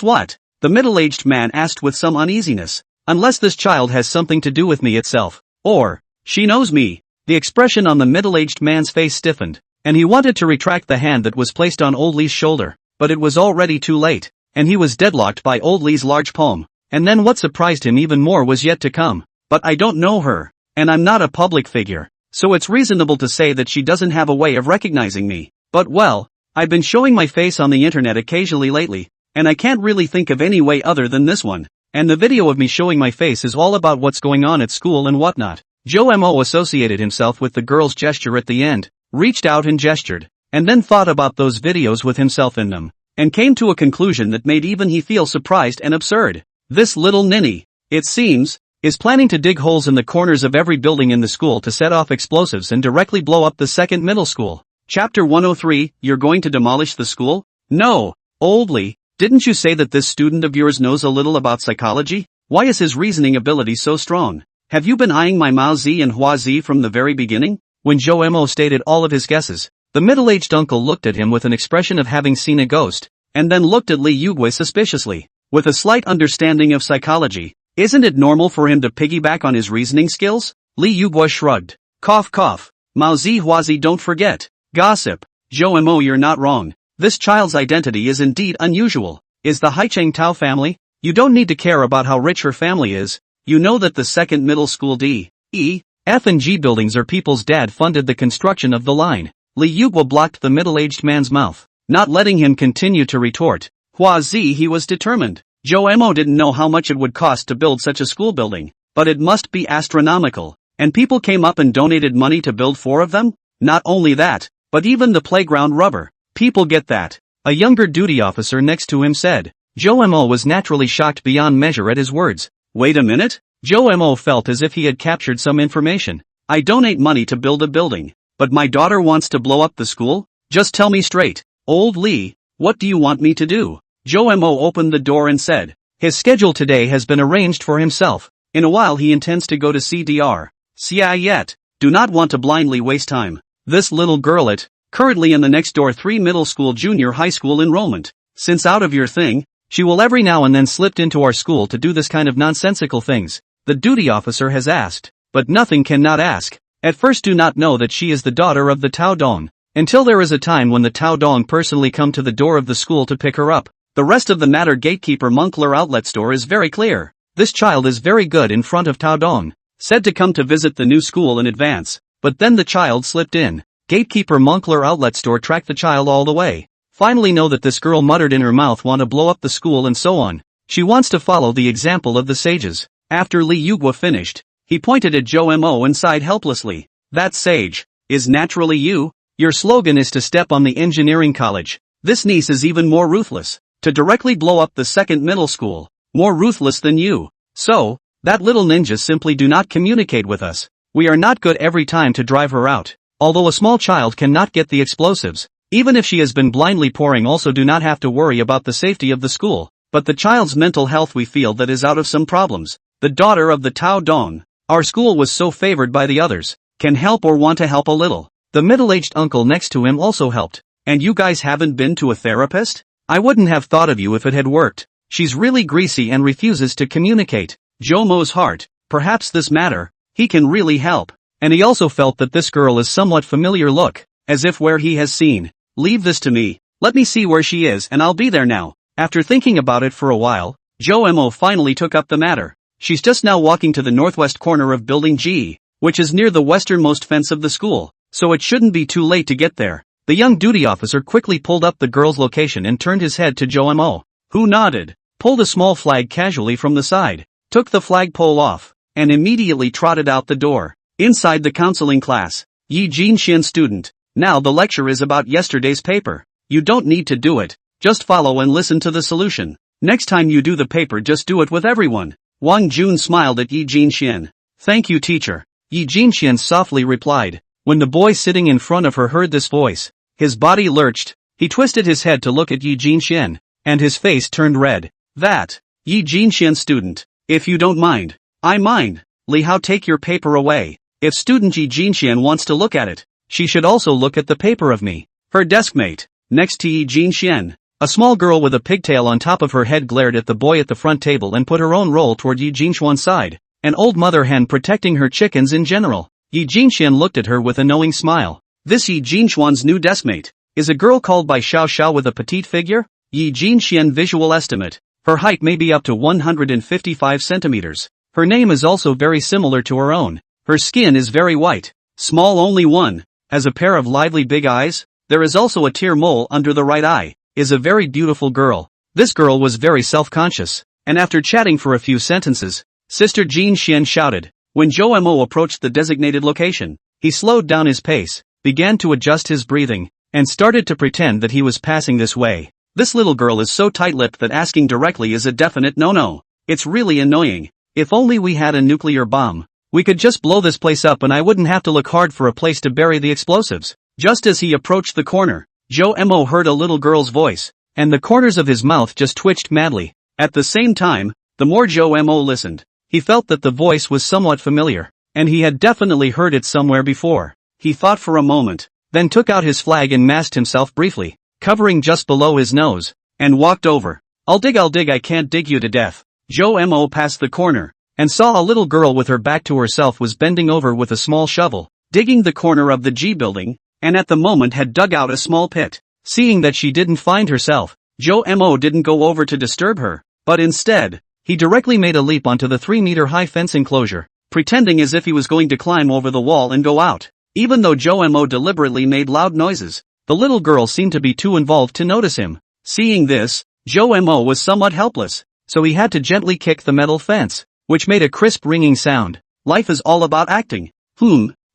what? The middle-aged man asked with some uneasiness. Unless this child has something to do with me itself, or, she knows me. The expression on the middle-aged man's face stiffened, and he wanted to retract the hand that was placed on Old Lee's shoulder, but it was already too late, and he was deadlocked by Old Lee's large palm. And then what surprised him even more was yet to come. But I don't know her, and I'm not a public figure, so it's reasonable to say that she doesn't have a way of recognizing me. But well, I've been showing my face on the internet occasionally lately, and I can't really think of any way other than this one. And the video of me showing my face is all about what's going on at school and whatnot. Zhou Mo associated himself with the girl's gesture at the end, reached out and gestured, and then thought about those videos with himself in them, and came to a conclusion that made even he feel surprised and absurd. This little ninny, it seems, is planning to dig holes in the corners of every building in the school to set off explosives and directly blow up the second middle school. Chapter 103, You're going to demolish the school? No, Oldly, didn't you say that this student of yours knows a little about psychology? Why is his reasoning ability so strong? Have you been eyeing my Mao Zi and Hua Zi from the very beginning? When Zhou Mo stated all of his guesses, the middle-aged uncle looked at him with an expression of having seen a ghost, and then looked at Li Yugui suspiciously. With a slight understanding of psychology, isn't it normal for him to piggyback on his reasoning skills? Li Yugwa shrugged. Cough cough. Mao Zi Huazi don't forget. Gossip. Zhou Mo, you're not wrong. This child's identity is indeed unusual. Is the Haicheng Tao family? You don't need to care about how rich her family is. You know that the second middle school D, E, F and G buildings are people's dad funded the construction of the line. Li Yugwa blocked the middle-aged man's mouth, not letting him continue to retort. Huazi, he was determined. Zhou Mo didn't know how much it would cost to build such a school building, but it must be astronomical. And people came up and donated money to build 4 of them? Not only that, but even the playground rubber. People get that. A younger duty officer next to him said. Zhou Mo was naturally shocked beyond measure at his words. Wait a minute? Zhou Mo felt as if he had captured some information. I donate money to build a building, but my daughter wants to blow up the school? Just tell me straight. Old Li, what do you want me to do? Zhou Mo opened the door and said. His schedule today has been arranged for himself. In a while he intends to go to CDR. Yet. Do not want to blindly waste time. This little girlet, currently in the next door 3 middle school junior high school enrollment. Since out of your thing, she will every now and then slip into our school to do this kind of nonsensical things. The duty officer has asked, but nothing cannot ask. At first do not know that she is the daughter of the Tao Dong, until there is a time when the Tao Dong personally come to the door of the school to pick her up. The rest of the matter gatekeeper Moncler outlet store is very clear. This child is very good in front of Tao Dong. Said to come to visit the new school in advance, but then the child slipped in. Gatekeeper Moncler outlet store tracked the child all the way. Finally know that this girl muttered in her mouth want to blow up the school and so on. She wants to follow the example of the sages. After Li Yugwa finished, he pointed at Zhou Mo and sighed helplessly. That sage is naturally you. Your slogan is to step on the engineering college. This niece is even more ruthless. To directly blow up the second middle school. More ruthless than you. So, that little ninja simply do not communicate with us. We are not good every time to drive her out. Although a small child cannot get the explosives, even if she has been blindly pouring, also do not have to worry about the safety of the school. But the child's mental health we feel that is out of some problems. The daughter of the Tao Dong, our school was so favored by the others, can help or want to help a little. The middle-aged uncle next to him also helped. And you guys haven't been to a therapist? I wouldn't have thought of you if it had worked. She's really greasy and refuses to communicate. Zhou Mo's heart, perhaps this matter, he can really help. And he also felt that this girl is somewhat familiar look, as if where he has seen. Leave this to me, let me see where she is and I'll be there now. After thinking about it for a while, Zhou Mo finally took up the matter. She's just now walking to the northwest corner of building G, which is near the westernmost fence of the school, so it shouldn't be too late to get there. The young duty officer quickly pulled up the girl's location and turned his head to Zhou Mo, who nodded, pulled a small flag casually from the side, took the flagpole off, and immediately trotted out the door. Inside the counseling class, Yi Jinxian student, now the lecture is about yesterday's paper. You don't need to do it, just follow and listen to the solution. Next time you do the paper just do it with everyone. Wang Jun smiled at Yi Jinxian. Thank you teacher. Yi Jinxian softly replied. When the boy sitting in front of her heard this voice, his body lurched, he twisted his head to look at Yi Jinxian, and his face turned red. That, Yi Jinxian student, if you don't mind. I mind. Li Hao, take your paper away. If student Yi Jinxian wants to look at it, she should also look at the paper of me. Her deskmate, next to Yi Jinxian, a small girl with a pigtail on top of her head glared at the boy at the front table and put her own roll toward Yi Jinxian's side, an old mother hen protecting her chickens in general. Yi Jinxian looked at her with a knowing smile. This Yi Jinxian's new deskmate is a girl called by Xiao Xiao with a petite figure. Yi Jinxian visual estimate. Her height may be up to 155 centimeters. Her name is also very similar to her own. Her skin is very white, small only one, has a pair of lively big eyes. There is also a tear mole under the right eye. Is a very beautiful girl. This girl was very self-conscious, and after chatting for a few sentences, Sister Jin Xian shouted. When Zhou Mo approached the designated location, he slowed down his pace, began to adjust his breathing, and started to pretend that he was passing this way. This little girl is so tight-lipped that asking directly is a definite no-no. It's really annoying. If only we had a nuclear bomb. We could just blow this place up and I wouldn't have to look hard for a place to bury the explosives. Just as he approached the corner, Zhou Mo heard a little girl's voice, and the corners of his mouth just twitched madly. At the same time, the more Zhou Mo listened, he felt that the voice was somewhat familiar, and he had definitely heard it somewhere before. He thought for a moment, then took out his flag and masked himself briefly, covering just below his nose, and walked over. I'll dig, I can't dig you to death. Jo Mo passed the corner, and saw a little girl with her back to herself was bending over with a small shovel, digging the corner of the G building, and at the moment had dug out a small pit. Seeing that she didn't find herself, Jo Mo didn't go over to disturb her, but instead, he directly made a leap onto the 3-meter-high fence enclosure, pretending as if he was going to climb over the wall and go out. Even though Jo Mo deliberately made loud noises, the little girl seemed to be too involved to notice him. Seeing this, Jo Mo was somewhat helpless, so he had to gently kick the metal fence, which made a crisp ringing sound. Life is all about acting.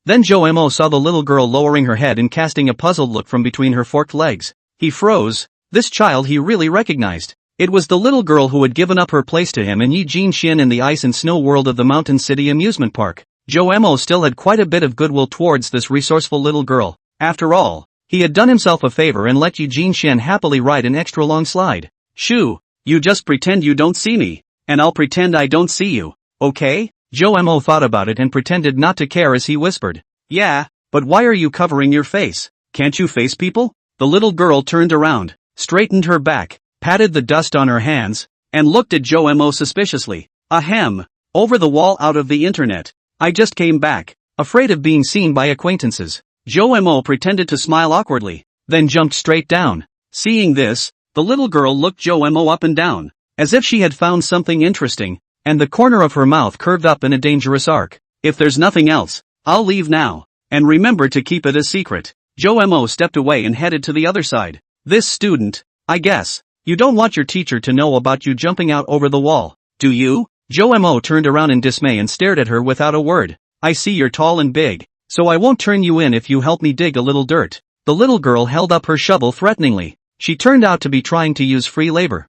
Then Jo Mo saw the little girl lowering her head and casting a puzzled look from between her forked legs. He froze. This child he really recognized. It was the little girl who had given up her place to him in Yi Jinxian in the ice and snow world of the Mountain City amusement park. Jo Mo still had quite a bit of goodwill towards this resourceful little girl. After all, he had done himself a favor and let Yi Jinxian happily ride an extra long slide. Shoo, you just pretend you don't see me, and I'll pretend I don't see you, okay? Jo Mo thought about it and pretended not to care as he whispered, yeah, but why are you covering your face? Can't you face people? The little girl turned around, straightened her back, patted the dust on her hands, and looked at Jo Mo suspiciously. Ahem, over the wall out of the internet. I just came back, afraid of being seen by acquaintances. Jo Mo pretended to smile awkwardly, then jumped straight down. Seeing this, the little girl looked Jo Mo up and down, as if she had found something interesting, and the corner of her mouth curved up in a dangerous arc. If there's nothing else, I'll leave now, and remember to keep it a secret. Jo Mo stepped away and headed to the other side. This student, I guess, you don't want your teacher to know about you jumping out over the wall, do you? Jo Mo turned around in dismay and stared at her without a word. I see you're tall and big, so I won't turn you in if you help me dig a little dirt. The little girl held up her shovel threateningly. She turned out to be trying to use free labor.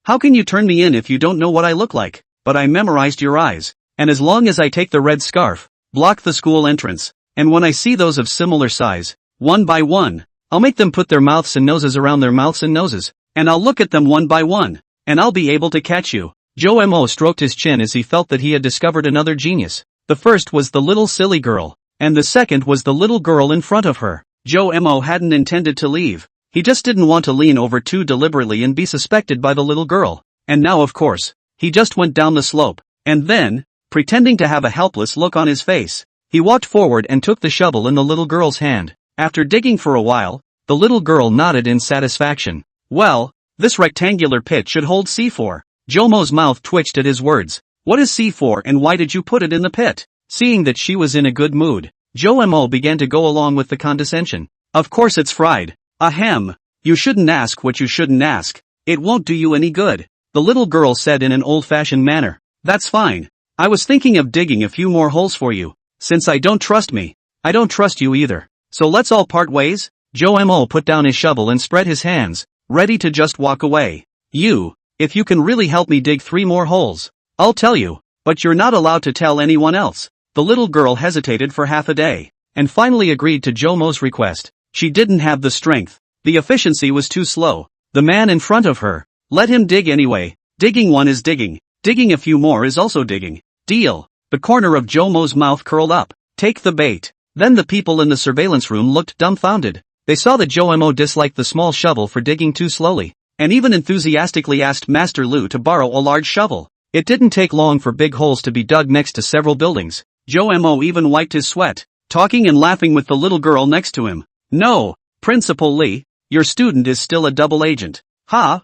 How can you turn me in if you don't know what I look like? But I memorized your eyes, and as long as I take the red scarf, block the school entrance, and when I see those of similar size, one by one, I'll make them put their mouths and noses around their mouths and noses, and I'll look at them one by one, and I'll be able to catch you. Jo Mo stroked his chin as he felt that he had discovered another genius. The first was the little silly girl, and the second was the little girl in front of her. Jo Mo hadn't intended to leave. He just didn't want to lean over too deliberately and be suspected by the little girl. And now of course, he just went down the slope, and then, pretending to have a helpless look on his face, he walked forward and took the shovel in the little girl's hand. After digging for a while, the little girl nodded in satisfaction. Well, this rectangular pit should hold C4. Jo Mo's mouth twitched at his words. What is C4 and why did you put it in the pit? Seeing that she was in a good mood, Jo Mo began to go along with the condescension. Of course it's fried. Ahem, you shouldn't ask what you shouldn't ask. It won't do you any good, the little girl said in an old-fashioned manner. That's fine. I was thinking of digging a few more holes for you. Since I don't trust me, I don't trust you either. So let's all part ways? Jo Mo put down his shovel and spread his hands, ready to just walk away. If you can really help me dig 3 more holes, I'll tell you, but you're not allowed to tell anyone else. The little girl hesitated for half a day, and finally agreed to Jo Mo's request. She didn't have the strength. The efficiency was too slow. The man in front of her, let him dig anyway. Digging one is digging. Digging a few more is also digging. Deal. The corner of Jo Mo's mouth curled up. Take the bait. Then the people in the surveillance room looked dumbfounded. They saw that Jo Mo disliked the small shovel for digging too slowly, and even enthusiastically asked Master Lu to borrow a large shovel. It didn't take long for big holes to be dug next to several buildings. Jo Mo even wiped his sweat, talking and laughing with the little girl next to him. No, Principal Lee, your student is still a double agent. Ha,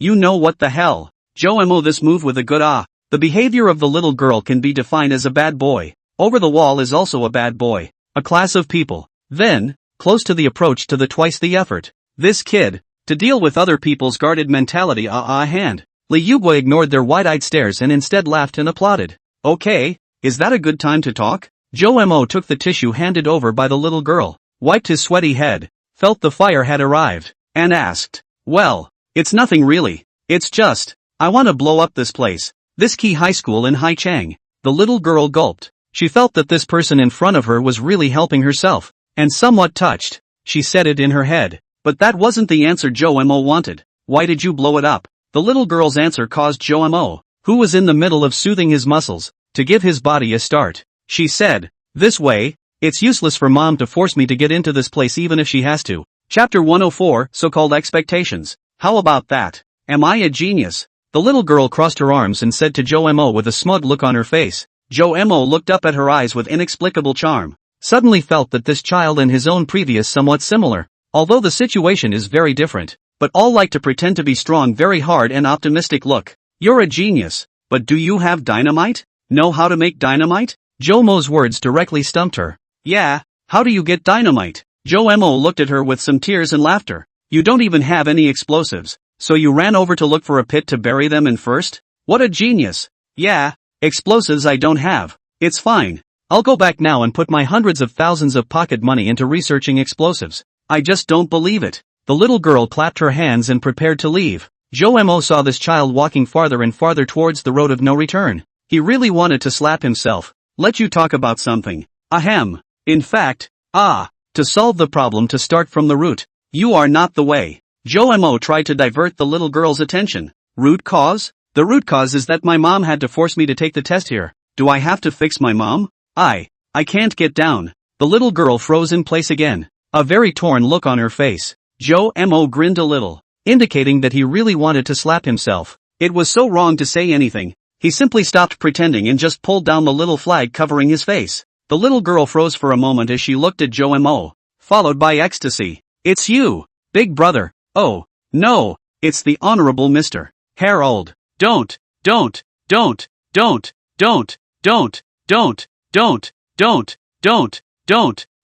you know what the hell. Jo Mo this move with a good ah. The behavior of the little girl can be defined as a bad boy. Over the wall is also a bad boy. A class of people. Then, close to the approach to the twice the effort. This kid, to deal with other people's guarded mentality hand. Li Yugui ignored their wide-eyed stares and instead laughed and applauded. Okay, is that a good time to talk? Jo Mo took the tissue handed over by the little girl, wiped his sweaty head, felt the fire had arrived, and asked, well, it's nothing really. It's just, I want to blow up this place. This key high school in Haichang. The little girl gulped. She felt that this person in front of her was really helping herself, and somewhat touched. She said it in her head. But that wasn't the answer Jo Mo wanted. Why did you blow it up? The little girl's answer caused Jo Mo, who was in the middle of soothing his muscles, to give his body a start. She said, this way, it's useless for mom to force me to get into this place even if she has to. Chapter 104, So-Called Expectations. How about that? Am I a genius? The little girl crossed her arms and said to Jo-mo with a smug look on her face. Jo-mo looked up at her eyes with inexplicable charm. Suddenly felt that this child and his own previous somewhat similar, although the situation is very different, but all like to pretend to be strong, very hard and optimistic look. You're a genius, but do you have dynamite? Know how to make dynamite? Jo-mo's words directly stumped her. Yeah, how do you get dynamite? Jo-mo looked at her with some tears and laughter. You don't even have any explosives, so you ran over to look for a pit to bury them in first? What a genius! Yeah, explosives I don't have. It's fine. I'll go back now and put my hundreds of thousands of pocket money into researching explosives. I just don't believe it. The little girl clapped her hands and prepared to leave. Jo-mo saw this child walking farther and farther towards the road of no return. He really wanted to slap himself. Let you talk about something. Ahem. In fact, to solve the problem, to start from the root. You are not the way. Jo-mo tried to divert the little girl's attention. Root cause? The root cause is that my mom had to force me to take the test here. Do I have to fix my mom? I can't get down. The little girl froze in place again, a very torn look on her face. Jo-mo grinned a little, indicating that he really wanted to slap himself. It was so wrong to say anything. He simply stopped pretending and just pulled down the little flag covering his face. The little girl froze for a moment as she looked at Jo-mo, followed by ecstasy. It's you, big brother. Oh, no, it's the Honorable Mr. Harold. Don't.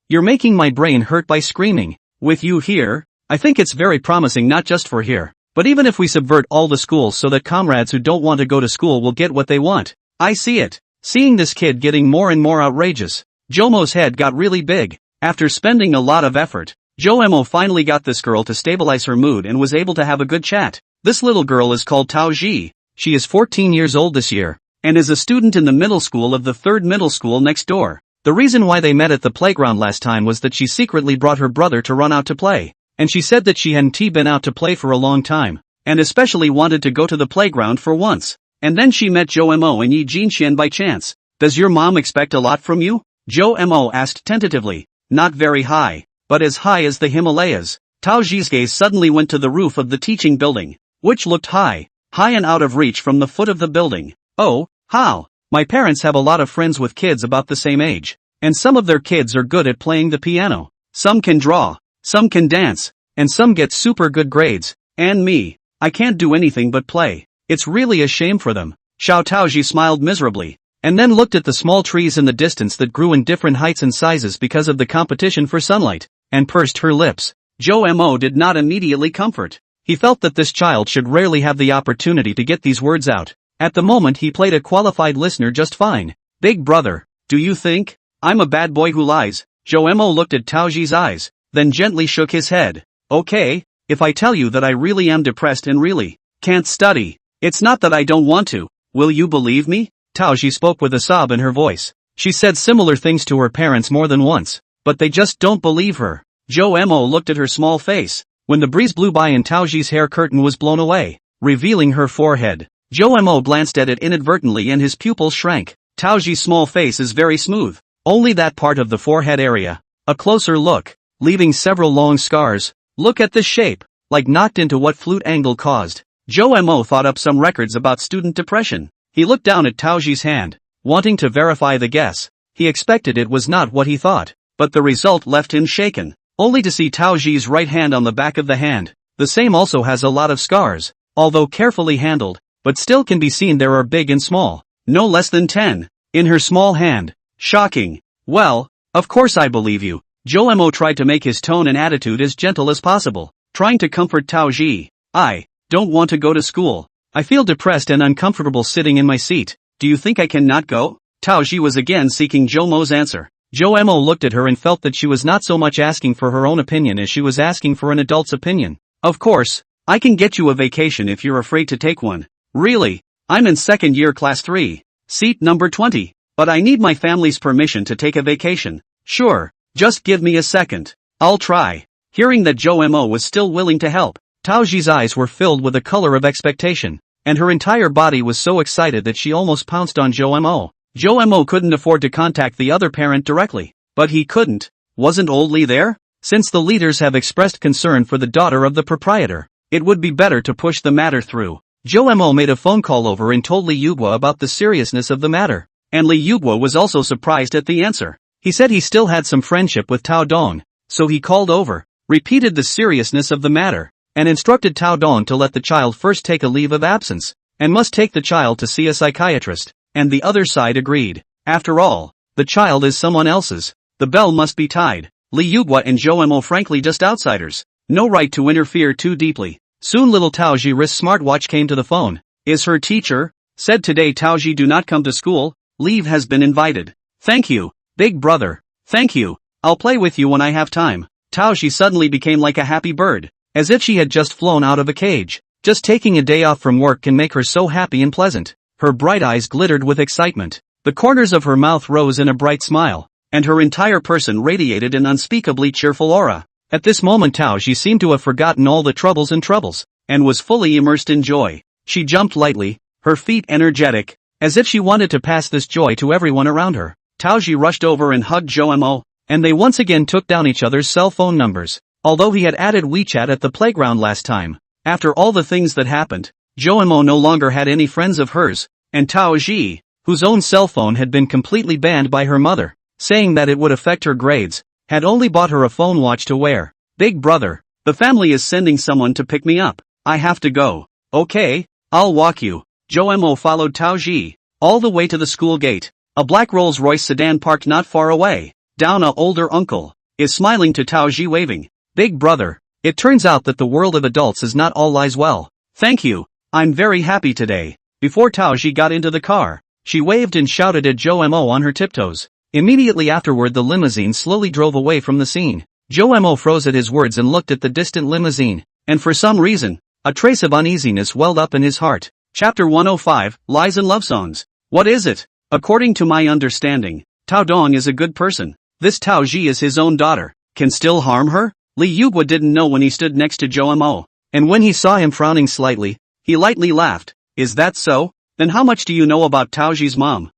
You're making my brain hurt by screaming. With you here, I think it's very promising, not just for here, but even if we subvert all the schools so that comrades who don't want to go to school will get what they want. I see it. Seeing this kid getting more and more outrageous, Jo-mo's head got really big. After spending a lot of effort, Jo-mo finally got this girl to stabilize her mood and was able to have a good chat. This little girl is called Tao-ji. She is 14 years old this year, and is a student in the middle school of the third middle school next door. The reason why they met at the playground last time was that she secretly brought her brother to run out to play, and she said that she hadn't been out to play for a long time, and especially wanted to go to the playground for once. And then she met Jo-mo and Yi Jinxian by chance. Does your mom expect a lot from you? Jo-mo asked tentatively. Not very high, but as high as the Himalayas. Tao-ji's gaze suddenly went to the roof of the teaching building, which looked high and out of reach from the foot of the building. Oh, how? My parents have a lot of friends with kids about the same age, and some of their kids are good at playing the piano. Some can draw, some can dance, and some get super good grades. And me, I can't do anything but play. It's really a shame for them. Xiao Taoji smiled miserably, and then looked at the small trees in the distance that grew in different heights and sizes because of the competition for sunlight, and pursed her lips. Jo-mo did not immediately comfort. He felt that this child should rarely have the opportunity to get these words out. At the moment he played a qualified listener just fine. Big brother, do you think I'm a bad boy who lies? Jo-mo looked at Taoji's eyes, then gently shook his head. Okay, if I tell you that I really am depressed and really can't study, it's not that I don't want to. Will you believe me? Taoji spoke with a sob in her voice. She said similar things to her parents more than once, but they just don't believe her. Jo-mo looked at her small face, when the breeze blew by and Taoji's hair curtain was blown away, revealing her forehead. Jo-mo glanced at it inadvertently and his pupils shrank. Taoji's small face is very smooth, only that part of the forehead area. A closer look, leaving several long scars. Look at this shape, like knocked into what flute angle caused. Jo-mo thought up some records about student depression. He looked down at Taoji's hand, wanting to verify the guess. He expected it was not what he thought, but the result left him shaken, only to see Taoji's right hand on the back of the hand. The same also has a lot of scars, although carefully handled, but still can be seen there are big and small, no less than 10, in her small hand. Shocking. Well, of course I believe you. Jo-mo tried to make his tone and attitude as gentle as possible, trying to comfort Taoji. I don't want to go to school. I feel depressed and uncomfortable sitting in my seat. Do you think I can not go? Taoji was again seeking Jo-mo's answer. Jo-mo looked at her and felt that she was not so much asking for her own opinion as she was asking for an adult's opinion. Of course, I can get you a vacation if you're afraid to take one. Really? I'm in second year class 3, seat number 20, but I need my family's permission to take a vacation. Sure, just give me a second. I'll try. Hearing that Jo-mo was still willing to help, Taoji's eyes were filled with a color of expectation, and her entire body was so excited that she almost pounced on Jo-mo. Jo-mo couldn't afford to contact the other parent directly, but he couldn't. Wasn't old Lee there? Since the leaders have expressed concern for the daughter of the proprietor, It would be better to push the matter through. Jo-mo made a phone call over and told Lee Yugwa about the seriousness of the matter. And Lee Yugwa was also surprised at the answer. He said he still had some friendship with Tao Dong, so he called over, repeated the seriousness of the matter, and instructed Tao Dong to let the child first take a leave of absence, and must take the child to see a psychiatrist, and the other side agreed. After all, the child is someone else's. The bell must be tied. Lee Yugwa and Jo-mo frankly just outsiders. No right to interfere too deeply. Soon little Taoji's smartwatch came to the phone. Is her teacher? Said today Taoji do not come to school. Leave has been invited. Thank you, big brother. Thank you. I'll play with you when I have time. Taoji suddenly became like a happy bird, as if she had just flown out of a cage. Just taking a day off from work can make her so happy and pleasant. Her bright eyes glittered with excitement. The corners of her mouth rose in a bright smile, and her entire person radiated an unspeakably cheerful aura. At this moment Taoji seemed to have forgotten all the troubles, and was fully immersed in joy. She jumped lightly, her feet energetic, as if she wanted to pass this joy to everyone around her. Taoji rushed over and hugged Jo-mo, and they once again took down each other's cell phone numbers. Although he had added WeChat at the playground last time, after all the things that happened, Jo-mo no longer had any friends of hers, and Taoji, whose own cell phone had been completely banned by her mother, saying that it would affect her grades, had only bought her a phone watch to wear. Big brother, the family is sending someone to pick me up. I have to go. Okay, I'll walk you. Jo-mo followed Taoji all the way to the school gate. A black Rolls-Royce sedan parked not far away. Down a older uncle is smiling to Taoji waving. Big brother, it turns out that the world of adults is not all lies well. Thank you. I'm very happy today. Before Taoji got into the car, she waved and shouted at Jo-mo on her tiptoes. Immediately afterward the limousine slowly drove away from the scene. Jo-mo froze at his words and looked at the distant limousine, and for some reason, a trace of uneasiness welled up in his heart. Chapter 105, Lies and Love Songs. What is it? According to my understanding, Tao Dong is a good person. This Taoji is his own daughter. Can still harm her? Lee Yugwa didn't know when he stood next to Jo-mo, and when he saw him frowning slightly, he lightly laughed. Is that so? Then how much do you know about Taoji's mom?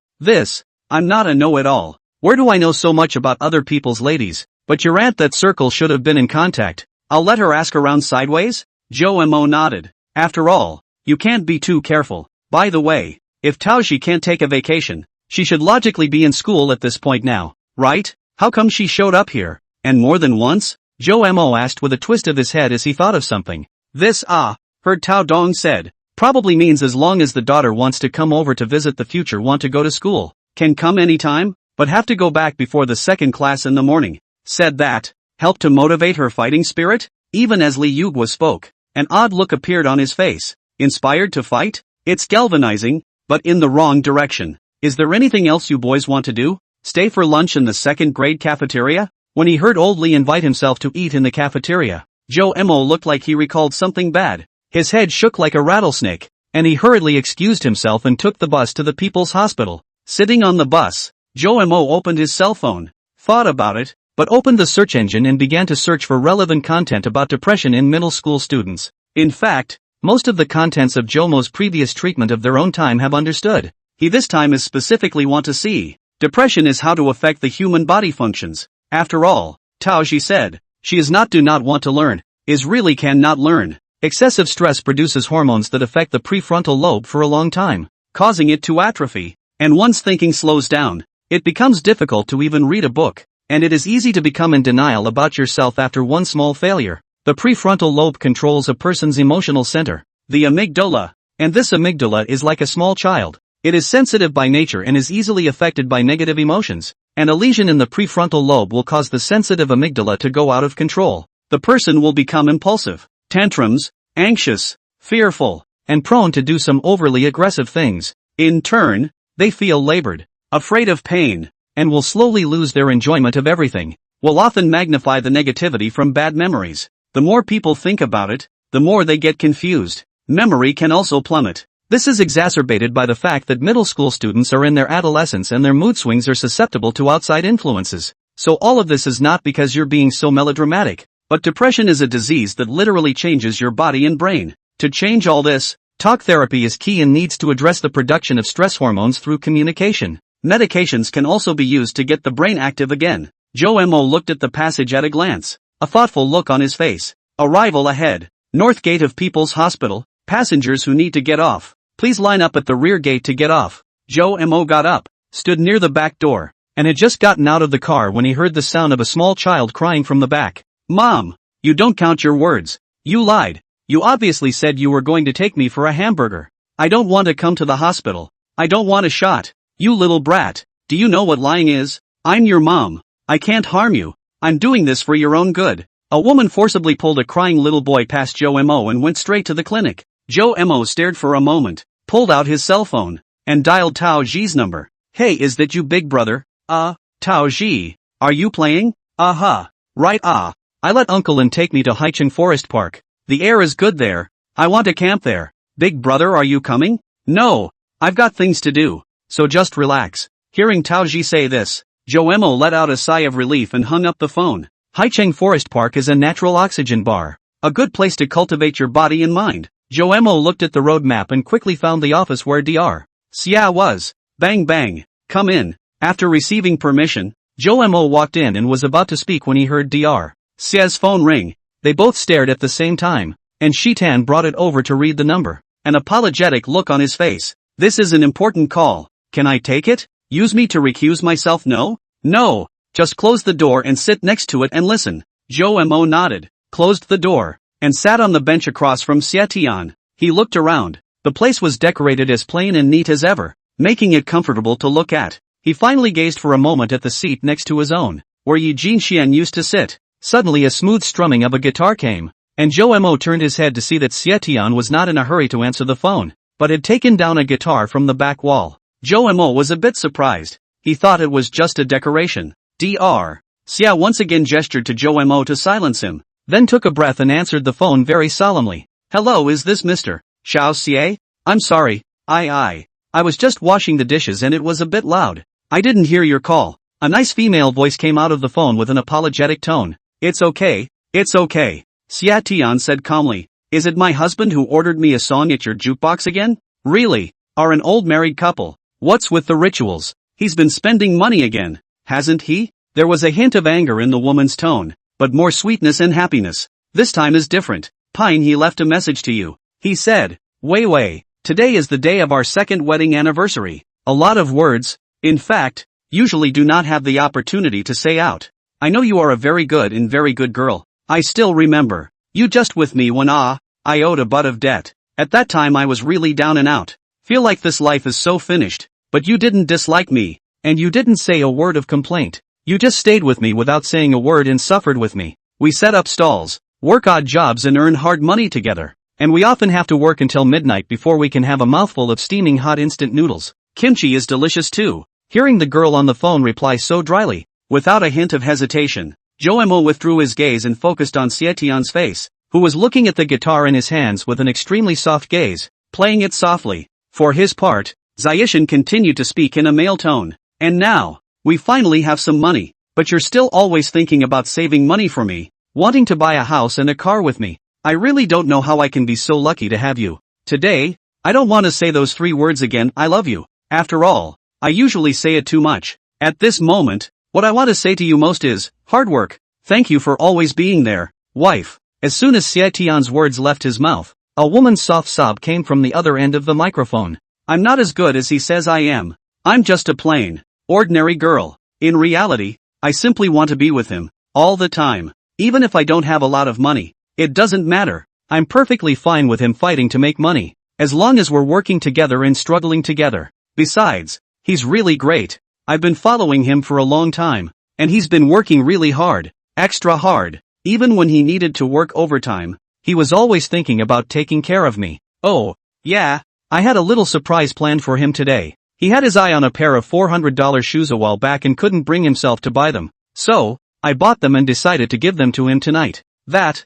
I'm not a know-it-all. Where do I know so much about other people's ladies? But your aunt, that circle should have been in contact. I'll let her ask around sideways? Jo-mo nodded. After all, you can't be too careful. By the way, if Taoji can't take a vacation, she should logically be in school at this point now, right? How come she showed up here? And more than once? Jo-mo asked with a twist of his head as he thought of something. Heard Tao Dong said, probably means as long as the daughter wants to come over to visit the future want to go to school. Can come anytime, but have to go back before the second class in the morning. Said that, helped to motivate her fighting spirit? Even as Lee Yugwa spoke, an odd look appeared on his face. Inspired to fight? It's galvanizing, but in the wrong direction. Is there anything else you boys want to do? Stay for lunch in the second grade cafeteria? When he heard old Lee invite himself to eat in the cafeteria, Jo-mo looked like he recalled something bad. His head shook like a rattlesnake, and he hurriedly excused himself and took the bus to the People's Hospital. Sitting on the bus, Jo-mo opened his cell phone, thought about it, but opened the search engine and began to search for relevant content about depression in middle school students. In fact, most of the contents of Jo-mo's previous treatment of their own time have understood. He this time is specifically want to see. Depression is how to affect the human body functions. After all, Taoji said, she is not do not want to learn, is really cannot learn. Excessive stress produces hormones that affect the prefrontal lobe for a long time, causing it to atrophy. And once thinking slows down, it becomes difficult to even read a book, and it is easy to become in denial about yourself after one small failure. The prefrontal lobe controls a person's emotional center, the amygdala, and this amygdala is like a small child. It is sensitive by nature and is easily affected by negative emotions, and a lesion in the prefrontal lobe will cause the sensitive amygdala to go out of control. The person will become impulsive, tantrums, anxious, fearful, and prone to do some overly aggressive things. In turn, they feel labored, afraid of pain, and will slowly lose their enjoyment of everything, will often magnify the negativity from bad memories. The more people think about it, the more they get confused. Memory can also plummet. This is exacerbated by the fact that middle school students are in their adolescence and their mood swings are susceptible to outside influences. So all of this is not because you're being so melodramatic, but depression is a disease that literally changes your body and brain. To change all this, talk therapy is key and needs to address the production of stress hormones through communication. Medications can also be used to get the brain active again. Jo-mo looked at the passage at a glance, a thoughtful look on his face. Arrival ahead. North gate of People's Hospital, passengers who need to get off, please line up at the rear gate to get off. Joe Mo got up, stood near the back door, and had just gotten out of the car when he heard the sound of a small child crying from the back. Mom, you don't count your words. You lied. You obviously said you were going to take me for a hamburger. I don't want to come to the hospital. I don't want a shot. You little brat. Do you know what lying is? I'm your mom. I can't harm you. I'm doing this for your own good. A woman forcibly pulled a crying little boy past Joe Mo and went straight to the clinic. Joe Mo stared for a moment, pulled out his cell phone, and dialed Tao Ji's number. Hey, is that you, big brother? Tao Ji. Are you playing? Right. I let Uncle Lin take me to Haicheng Forest Park. The air is good there. I want to camp there. Big brother, are you coming? No. I've got things to do. So just relax. Hearing Tao Ji say this, Joe Mo let out a sigh of relief and hung up the phone. Haicheng Forest Park is a natural oxygen bar. A good place to cultivate your body and mind. Joe Mo looked at the road map and quickly found the office where Dr. Xia was. Bang bang. Come in. After receiving permission, Joe Mo walked in and was about to speak when he heard Dr. Xia's phone ring. They both stared at the same time, and Shitan brought it over to read the number. An apologetic look on his face. This is an important call. Can I take it? Use me to recuse myself? No. Just close the door and sit next to it and listen. Joe Mo nodded, closed the door, and sat on the bench across from Xia Tian. He looked around. The place was decorated as plain and neat as ever, making it comfortable to look at. He finally gazed for a moment at the seat next to his own, where Yi Jinxian used to sit. Suddenly a smooth strumming of a guitar came, and Joe Mo turned his head to see that Xia Tian was not in a hurry to answer the phone, but had taken down a guitar from the back wall. Joe Mo was a bit surprised. He thought it was just a decoration. Dr. Xia once again gestured to Joe Mo to silence him, then took a breath and answered the phone very solemnly. Hello, is this Mr. Xiao Xie? I'm sorry, I was just washing the dishes and it was a bit loud. I didn't hear your call. A nice female voice came out of the phone with an apologetic tone. It's okay. Xia Tian said calmly. Is it my husband who ordered me a song at your jukebox again? Really? Are an old married couple. What's with the rituals? He's been spending money again, hasn't he? There was a hint of anger in the woman's tone, but more sweetness and happiness. This time is different. Pine, he left a message to you. He said, Wei, today is the day of our second wedding anniversary. A lot of words, in fact, usually do not have the opportunity to say out. I know you are a very good girl. I still remember. You just with me when I owed a butt of debt. At that time I was really down and out. Feel like this life is so finished. But you didn't dislike me, and you didn't say a word of complaint. You just stayed with me without saying a word and suffered with me. We set up stalls, work odd jobs and earn hard money together. And we often have to work until midnight before we can have a mouthful of steaming hot instant noodles. Kimchi is delicious too. Hearing the girl on the phone reply so dryly, without a hint of hesitation, Joe Mo withdrew his gaze and focused on Xia Tian's face, who was looking at the guitar in his hands with an extremely soft gaze, playing it softly. For his part, Zaishan continued to speak in a male tone. And now, we finally have some money, but you're still always thinking about saving money for me, wanting to buy a house and a car with me. I really don't know how I can be so lucky to have you. Today, I don't want to say those 3 words again, I love you. After all, I usually say it too much. At this moment, what I want to say to you most is, hard work. Thank you for always being there, wife. As soon as Xia Tian's words left his mouth, a woman's soft sob came from the other end of the microphone. I'm not as good as he says I am. I'm just a plain, ordinary girl. In reality, I simply want to be with him, all the time. Even if I don't have a lot of money, it doesn't matter. I'm perfectly fine with him fighting to make money, as long as we're working together and struggling together. Besides, he's really great. I've been following him for a long time, and he's been working really hard, extra hard. Even when he needed to work overtime, he was always thinking about taking care of me. Oh, yeah, I had a little surprise planned for him today. He had his eye on a pair of $400 shoes a while back and couldn't bring himself to buy them. So, I bought them and decided to give them to him tonight. That,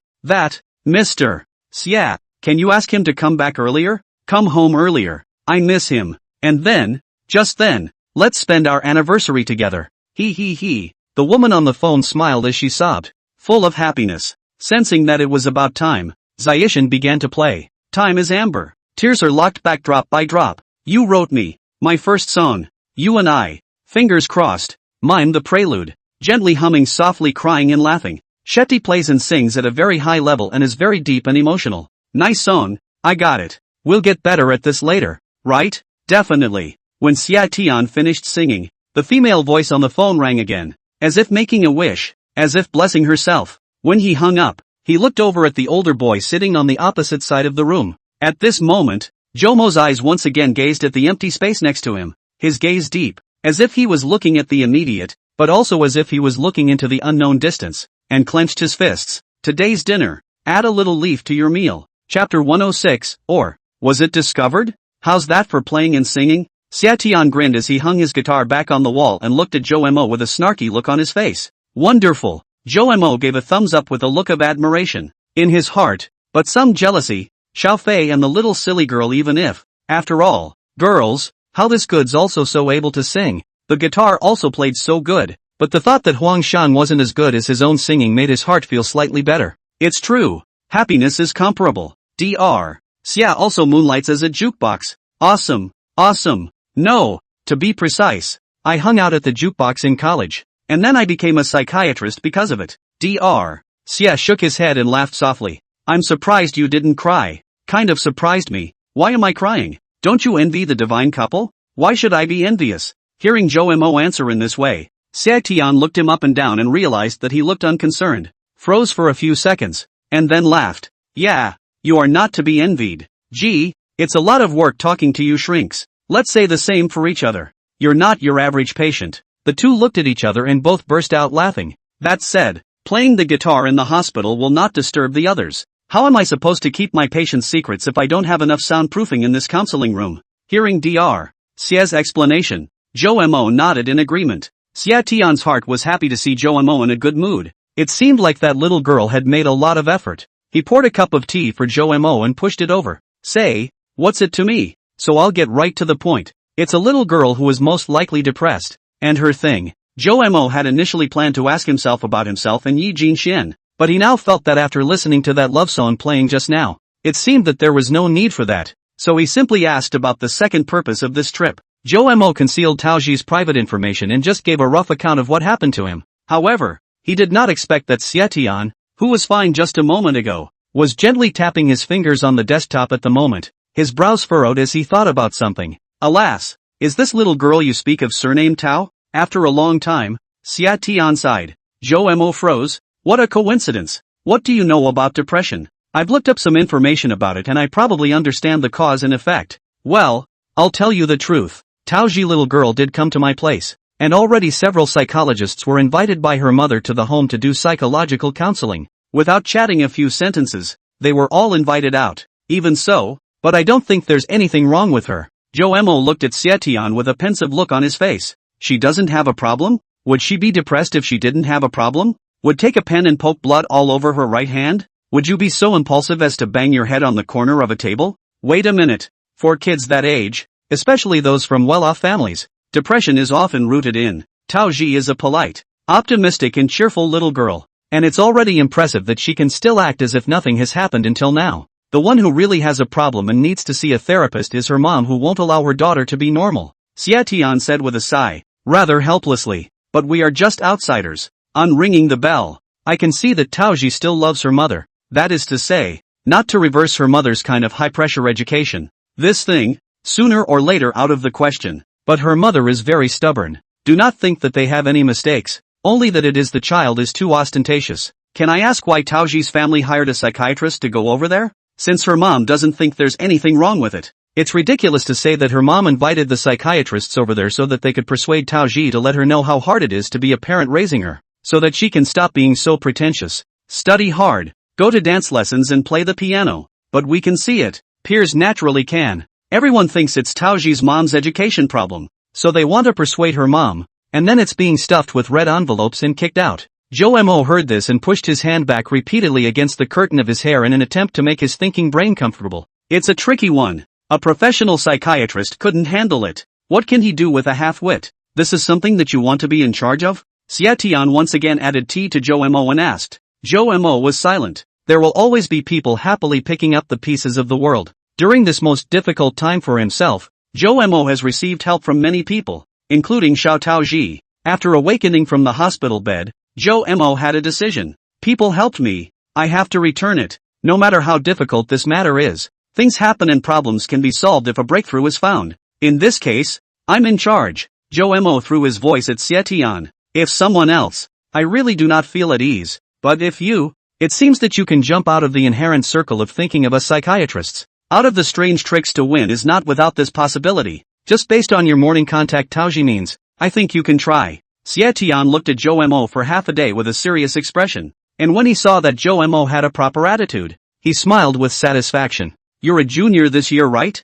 Mr. Xia, can you ask him to come back earlier? Come home earlier. I miss him. And then, just then, let's spend our anniversary together. He. The woman on the phone smiled as she sobbed, full of happiness. Sensing that it was about time, Zaishan began to play. Time is amber. Tears are locked back drop by drop. You wrote me, my first song. You and I. Fingers crossed. Mime the prelude. Gently humming, softly crying and laughing. Shetty plays and sings at a very high level and is very deep and emotional. Nice song, I got it. We'll get better at this later, right? Definitely. When Xiatian finished singing, the female voice on the phone rang again, as if making a wish, as if blessing herself. When he hung up, he looked over at the older boy sitting on the opposite side of the room. At this moment, Jomo's eyes once again gazed at the empty space next to him, his gaze deep, as if he was looking at the immediate, but also as if he was looking into the unknown distance, and clenched his fists. Today's dinner. Add a little leaf to your meal. Chapter 106, or, was it discovered? How's that for playing and singing? Xiatian grinned as he hung his guitar back on the wall and looked at Jomo with a snarky look on his face. Wonderful. Jomo gave a thumbs up with a look of admiration. In his heart, but some jealousy, Xiao Fei and the little silly girl, even if, after all, girls, how this good's also so able to sing. The guitar also played so good, but the thought that Huang Shan wasn't as good as his own singing made his heart feel slightly better. It's true. Happiness is comparable. Dr. Xia also moonlights as a jukebox. Awesome. Awesome. No, to be precise, I hung out at the jukebox in college, and then I became a psychiatrist because of it. Dr. Xia shook his head and laughed softly. I'm surprised you didn't cry. Kind of surprised me. Why am I crying? Don't you envy the divine couple? Why should I be envious? Hearing Jomo answer in this way, Xiatian looked him up and down and realized that he looked unconcerned, froze for a few seconds, and then laughed. Yeah, you are not to be envied. Gee, it's a lot of work talking to you shrinks. Let's say the same for each other. You're not your average patient. The two looked at each other and both burst out laughing. That said, playing the guitar in the hospital will not disturb the others. How am I supposed to keep my patients' secrets if I don't have enough soundproofing in this counseling room? Hearing Dr. Xia's explanation, Jomo nodded in agreement. Xiatian's heart was happy to see Jomo in a good mood. It seemed like that little girl had made a lot of effort. He poured a cup of tea for Jomo and pushed it over. Say, what's it to me? So I'll get right to the point. It's a little girl who is most likely depressed, and her thing. Jomo had initially planned to ask himself about himself and Yi Jinxian, but he now felt that after listening to that love song playing just now, it seemed that there was no need for that, so he simply asked about the second purpose of this trip. Jomo concealed Taoji's private information and just gave a rough account of what happened to him. However, he did not expect that Xiatian, who was fine just a moment ago, was gently tapping his fingers on the desktop at the moment, his brows furrowed as he thought about something. Alas, is this little girl you speak of surnamed Tao? After a long time, Xiatian sighed. Jomo froze. What a coincidence. What do you know about depression? I've looked up some information about it and I probably understand the cause and effect. Well, I'll tell you the truth. Taoji little girl did come to my place, and already several psychologists were invited by her mother to the home to do psychological counseling. Without chatting a few sentences, they were all invited out. Even so, but I don't think there's anything wrong with her. Jomo looked at Xiatian with a pensive look on his face. She doesn't have a problem? Would she be depressed if she didn't have a problem? Would take a pen and poke blood all over her right hand? Would you be so impulsive as to bang your head on the corner of a table? Wait a minute. For kids that age, especially those from well-off families, depression is often rooted in. Taoji is a polite, optimistic and cheerful little girl, and it's already impressive that she can still act as if nothing has happened until now. The one who really has a problem and needs to see a therapist is her mom, who won't allow her daughter to be normal. Xiatian said with a sigh, rather helplessly. But we are just outsiders. On ringing the bell, I can see that Taoji still loves her mother. That is to say, not to reverse her mother's kind of high-pressure education. This thing, sooner or later out of the question. But her mother is very stubborn. Do not think that they have any mistakes, only that it is the child is too ostentatious. Can I ask why Taoji's family hired a psychiatrist to go over there? Since her mom doesn't think there's anything wrong with it. It's ridiculous to say that her mom invited the psychiatrists over there so that they could persuade Taoji to let her know how hard it is to be a parent raising her, so that she can stop being so pretentious. Study hard, go to dance lessons and play the piano. But we can see it. Peers naturally can. Everyone thinks it's Taoji's mom's education problem, so they want to persuade her mom, and then it's being stuffed with red envelopes and kicked out. Jomo heard this and pushed his hand back repeatedly against the curtain of his hair in an attempt to make his thinking brain comfortable. It's a tricky one. A professional psychiatrist couldn't handle it. What can he do with a half-wit? This is something that you want to be in charge of? Xiatian once again added tea to Jomo and asked. Jomo was silent. There will always be people happily picking up the pieces of the world. During this most difficult time for himself, Jomo has received help from many people, including Xiao Taoji. After awakening from the hospital bed, Jomo had a decision. People helped me. I have to return it. No matter how difficult this matter is, things happen and problems can be solved if a breakthrough is found. In this case, I'm in charge. Jo-mo threw his voice at Seetian. If someone else, I really do not feel at ease. But if you, it seems that you can jump out of the inherent circle of thinking of us psychiatrists. Out of the strange tricks to win is not without this possibility. Just based on your morning contact Taoji means, I think you can try. Seetian looked at Jo-mo for half a day with a serious expression. And when he saw that Jo-mo had a proper attitude, he smiled with satisfaction. You're a junior this year, right?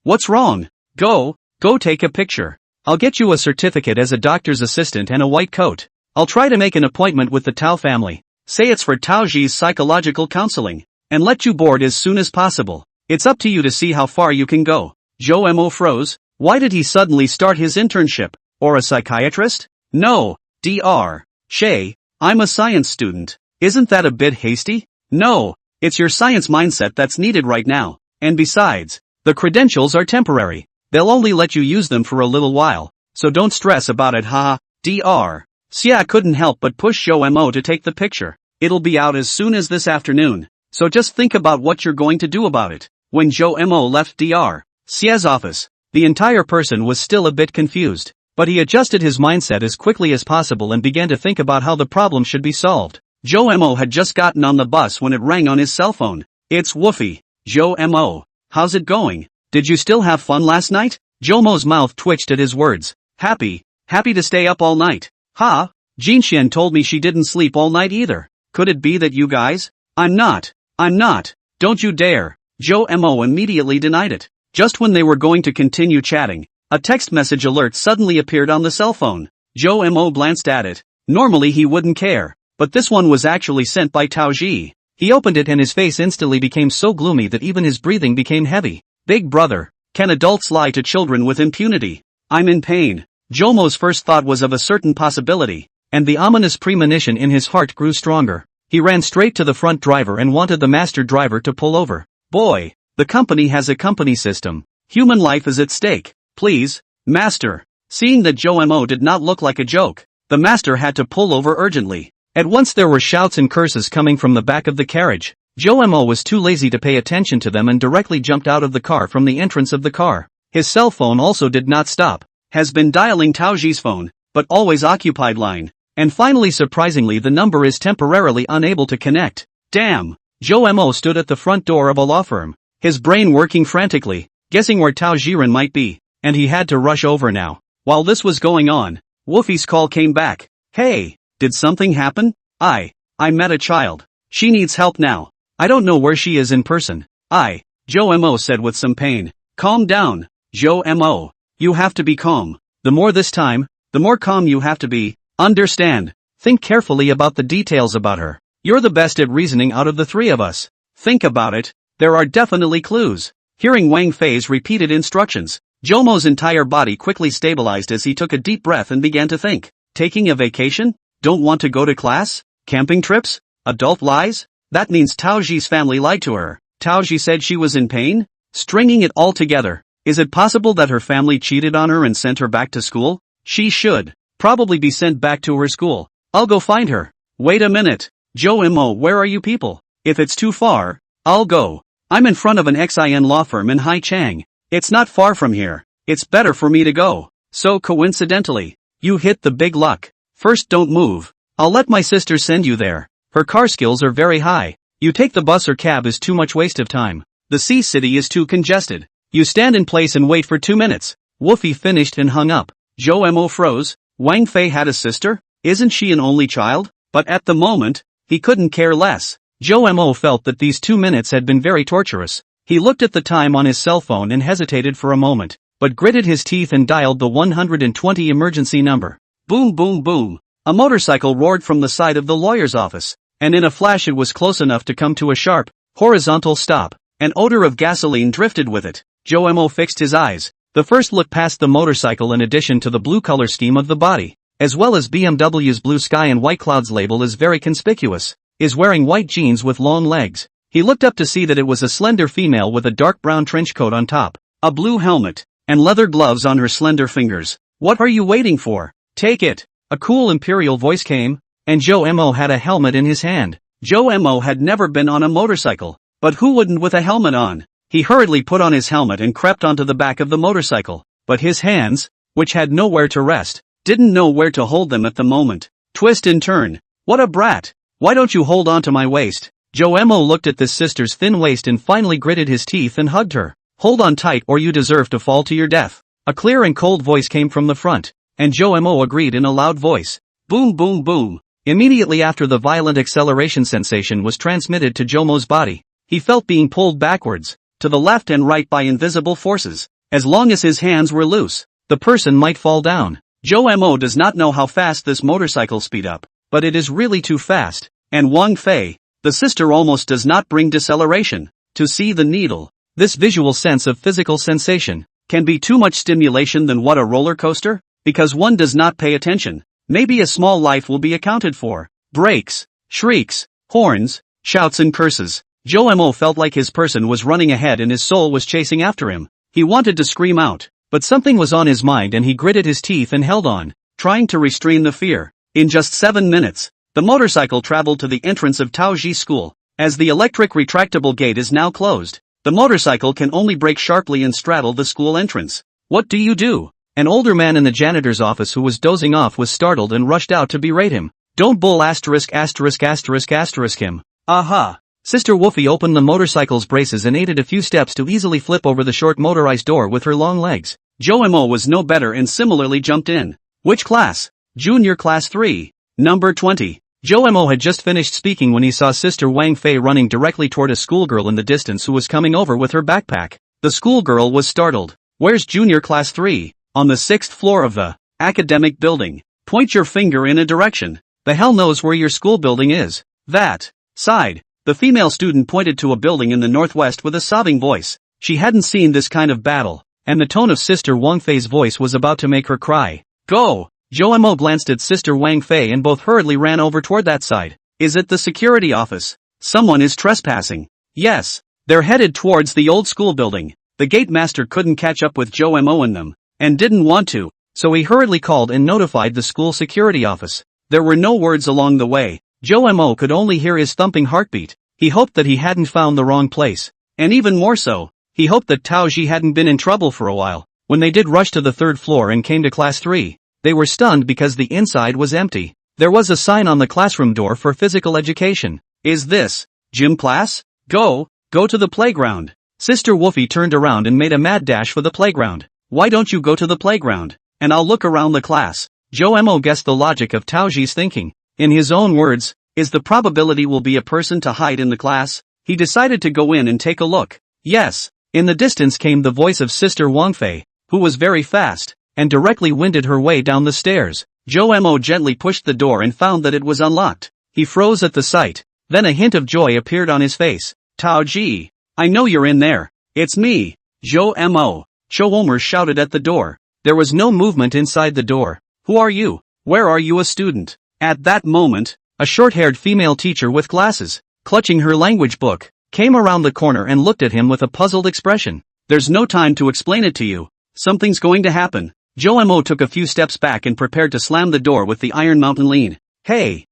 What's wrong? Go take a picture. I'll get you a certificate as a doctor's assistant and a white coat. I'll try to make an appointment with the Tao family. Say it's for Taoji's psychological counseling. And let you board as soon as possible. It's up to you to see how far you can go. Jo-mo froze. Why did he suddenly start his internship? Or a psychiatrist? No, Dr. Shay. I'm a science student. Isn't that a bit hasty? No, it's your science mindset that's needed right now. And besides, the credentials are temporary. They'll only let you use them for a little while. So don't stress about it, haha. Dr. Xia couldn't help but push Jo-mo to take the picture. It'll be out as soon as this afternoon. So just think about what you're going to do about it. When Jo-mo left Dr. Xia's office, the entire person was still a bit confused. But he adjusted his mindset as quickly as possible and began to think about how the problem should be solved. Jo-mo had just gotten on the bus when it rang on his cell phone. It's Woofy. Jo-mo. How's it going? Did you still have fun last night? Jo-mo's mouth twitched at his words. Happy to stay up all night. Ha? Jinxian told me she didn't sleep all night either. Could it be that you guys? I'm not. Don't you dare. Jo-mo immediately denied it. Just when they were going to continue chatting, a text message alert suddenly appeared on the cell phone. Jo-mo glanced at it. Normally he wouldn't care, but this one was actually sent by Taoji. He opened it and his face instantly became so gloomy that even his breathing became heavy. Big brother, can adults lie to children with impunity? I'm in pain. Jo-mo's first thought was of a certain possibility, and the ominous premonition in his heart grew stronger. He ran straight to the front driver and wanted the master driver to pull over. Boy, the company has a company system. Human life is at stake. Please, master. Seeing that Jo-mo did not look like a joke, the master had to pull over urgently. At once there were shouts and curses coming from the back of the carriage. Jo-mo was too lazy to pay attention to them and directly jumped out of the car from the entrance of the car. His cell phone also did not stop. Has been dialing Taoji's phone, but always occupied line. And finally surprisingly the number is temporarily unable to connect. Damn! Jo-mo stood at the front door of a law firm, his brain working frantically, guessing where Tao Jiren might be. And he had to rush over now. While this was going on, Woofy's call came back. Hey, did something happen? I met a child. She needs help now. I don't know where she is in person. Jo-mo said with some pain. Calm down, Jo-mo. You have to be calm. The more this time, the more calm you have to be. Understand. Think carefully about the details about her. You're the best at reasoning out of the three of us. Think about it. There are definitely clues. Hearing Wang Fei's repeated instructions, Jo-mo's entire body quickly stabilized as he took a deep breath and began to think. Taking a vacation? Don't want to go to class? Camping trips? Adult lies? That means Taoji's family lied to her. Taoji said she was in pain? Stringing it all together. Is it possible that her family cheated on her and sent her back to school? She should probably be sent back to her school. I'll go find her. Wait a minute. Jo-mo, where are you people? If it's too far, I'll go. I'm in front of an XIN law firm in Haichang. It's not far from here. It's better for me to go. So coincidentally, you hit the big luck. First don't move. I'll let my sister send you there. Her car skills are very high. You take the bus or cab is too much waste of time. The sea city is too congested. You stand in place and wait for 2 minutes. Woofy finished and hung up. Jo-mo froze. Wang Fei had a sister? Isn't she an only child? But at the moment, he couldn't care less. Jo-mo felt that these 2 minutes had been very torturous. He looked at the time on his cell phone and hesitated for a moment, but gritted his teeth and dialed the 120 emergency number. Boom boom boom. A motorcycle roared from the side of the lawyer's office, and in a flash it was close enough to come to a sharp, horizontal stop. An odor of gasoline drifted with it. Jo-mo fixed his eyes. The first look past the motorcycle in addition to the blue color scheme of the body, as well as BMW's blue sky and white clouds label is very conspicuous, is wearing white jeans with long legs. He looked up to see that it was a slender female with a dark brown trench coat on top, a blue helmet, and leather gloves on her slender fingers. What are you waiting for? Take it. A cool imperial voice came, and Joe Mo had a helmet in his hand. Joe Mo had never been on a motorcycle, but who wouldn't with a helmet on? He hurriedly put on his helmet and crept onto the back of the motorcycle, but his hands, which had nowhere to rest, didn't know where to hold them at the moment. Twist and turn. What a brat! Why don't you hold on to my waist? Joe Mo looked at his sister's thin waist and finally gritted his teeth and hugged her. Hold on tight or you deserve to fall to your death. A clear and cold voice came from the front, and Joe Mo agreed in a loud voice. Boom boom boom. Immediately after the violent acceleration sensation was transmitted to Joe Mo's body, he felt being pulled backwards, to the left and right by invisible forces. As long as his hands were loose, the person might fall down. Joe Mo does not know how fast this motorcycle speed up, but it is really too fast, and Wang Fei, the sister, almost does not bring deceleration. To see the needle, this visual sense of physical sensation, can be too much stimulation than what a roller coaster, because one does not pay attention. Maybe a small life will be accounted for. Brakes, shrieks, horns, shouts and curses. Joe Mo felt like his person was running ahead and his soul was chasing after him. He wanted to scream out, but something was on his mind and he gritted his teeth and held on, trying to restrain the fear. In just 7 minutes, the motorcycle traveled to the entrance of Taoji School. As the electric retractable gate is now closed, the motorcycle can only brake sharply and straddle the school entrance. What do you do? An older man in the janitor's office who was dozing off was startled and rushed out to berate him. Don't bull asterisk asterisk asterisk asterisk him. Aha! Sister Woofy opened the motorcycle's braces and aided a few steps to easily flip over the short motorized door with her long legs. Joe Mo was no better and similarly jumped in. Which class? Junior Class 3. Number 20. Joe Mo had just finished speaking when he saw Sister Wang Fei running directly toward a schoolgirl in the distance who was coming over with her backpack. The schoolgirl was startled. Where's Junior Class 3? On the 6th floor of the academic building. Point your finger in a direction. The hell knows where your school building is. That side. The female student pointed to a building in the northwest with a sobbing voice. She hadn't seen this kind of battle, and the tone of Sister Wang Fei's voice was about to make her cry. Go! Joe Mo glanced at Sister Wang Fei and both hurriedly ran over toward that side. Is it the security office? Someone is trespassing. Yes. They're headed towards the old school building. The gate master couldn't catch up with Joe Mo and them, and didn't want to, so he hurriedly called and notified the school security office. There were no words along the way. Joe Mo could only hear his thumping heartbeat. He hoped that he hadn't found the wrong place. And even more so, he hoped that Taoji hadn't been in trouble for a while. When they did rush to the 3rd floor and came to Class 3, they were stunned because the inside was empty. There was a sign on the classroom door for physical education. Is this gym class? Go to the playground. Sister Woofy turned around and made a mad dash for the playground. Why don't you go to the playground, and I'll look around the class? Joe Mo guessed the logic of Taoji's thinking. In his own words, is the probability will be a person to hide in the class? He decided to go in and take a look. Yes. In the distance came the voice of Sister Wang Fei, who was very fast, and directly winded her way down the stairs. Joe Mo gently pushed the door and found that it was unlocked. He froze at the sight. Then a hint of joy appeared on his face. Taoji, I know you're in there. It's me, Joe Mo. Cho Omer shouted at the door. There was no movement inside the door. Who are you? Where are you a student? At that moment, a short-haired female teacher with glasses, clutching her language book, came around the corner and looked at him with a puzzled expression. There's no time to explain it to you. Something's going to happen. Joe Mo took a few steps back and prepared to slam the door with the Iron Mountain lean. Hey,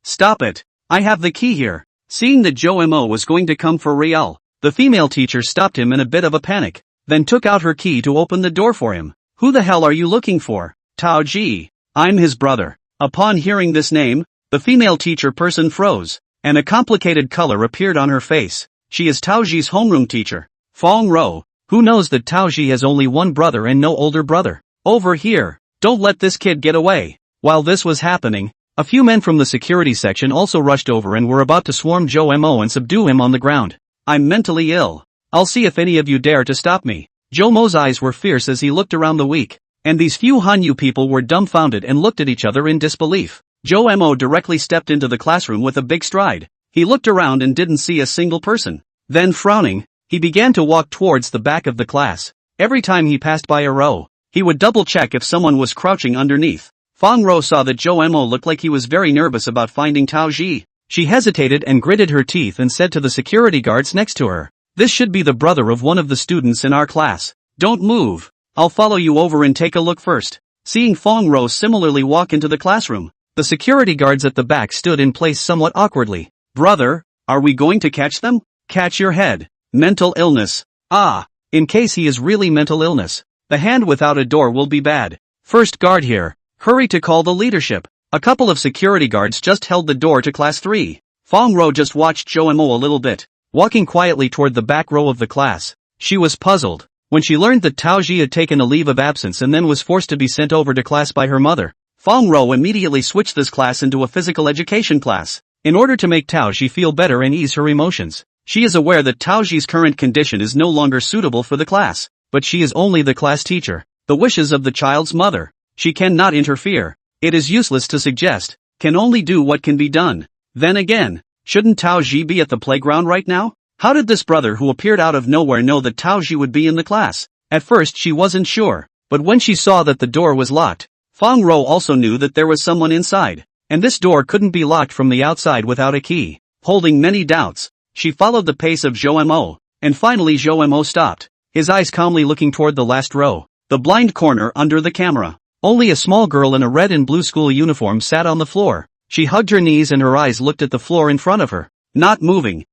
stop it. I have the key here. Seeing that Joe Mo was going to come for real, the female teacher stopped him in a bit of a panic, then took out her key to open the door for him. Who the hell are you looking for? Taoji. I'm his brother. Upon hearing this name, the female teacher person froze, and a complicated color appeared on her face. She is Taoji's homeroom teacher, Fong Ro. Who knows that Taoji has only one brother and no older brother? Over here. Don't let this kid get away. While this was happening, a few men from the security section also rushed over and were about to swarm Joe Mo and subdue him on the ground. I'm mentally ill. I'll see if any of you dare to stop me. Joe Mo's eyes were fierce as he looked around the week, and these few Hanyu people were dumbfounded and looked at each other in disbelief. Joe Mo directly stepped into the classroom with a big stride. He looked around and didn't see a single person. Then frowning, he began to walk towards the back of the class. Every time he passed by a row, he would double-check if someone was crouching underneath. Fong Ro saw that Joe Mo looked like he was very nervous about finding Taoji. She hesitated and gritted her teeth and said to the security guards next to her, "This should be the brother of one of the students in our class. Don't move. I'll follow you over and take a look first." seeing Fong Rou similarly walk into the classroom. The security guards at the back stood in place somewhat awkwardly. Brother, are we going to catch them? Catch your head. Mental illness. Ah, in case he is really mental illness. The hand without a door will be bad. First guard here. Hurry to call the leadership. A couple of security guards just held the door to class 3. Fong Rou just watched Zhou Mo a little bit, walking quietly toward the back row of the class. She was puzzled when she learned that Tao Ji had taken a leave of absence and then was forced to be sent over to class by her mother. Fong Rou immediately switched this class into a physical education class, in order to make Tao Ji feel better and ease her emotions. She is aware that Tao Ji's current condition is no longer suitable for the class, but she is only the class teacher, the wishes of the child's mother. She cannot interfere. It is useless to suggest, can only do what can be done. Then again, shouldn't Tao Ji be at the playground right now? How did this brother who appeared out of nowhere know that Tao Ji would be in the class? At first she wasn't sure, but when she saw that the door was locked, Fong Rou also knew that there was someone inside, and this door couldn't be locked from the outside without a key. Holding many doubts, she followed the pace of Zhou Mo, and finally Zhou Mo stopped, his eyes calmly looking toward the last row, the blind corner under the camera. Only a small girl in a red and blue school uniform sat on the floor. She hugged her knees and her eyes looked at the floor in front of her, not moving.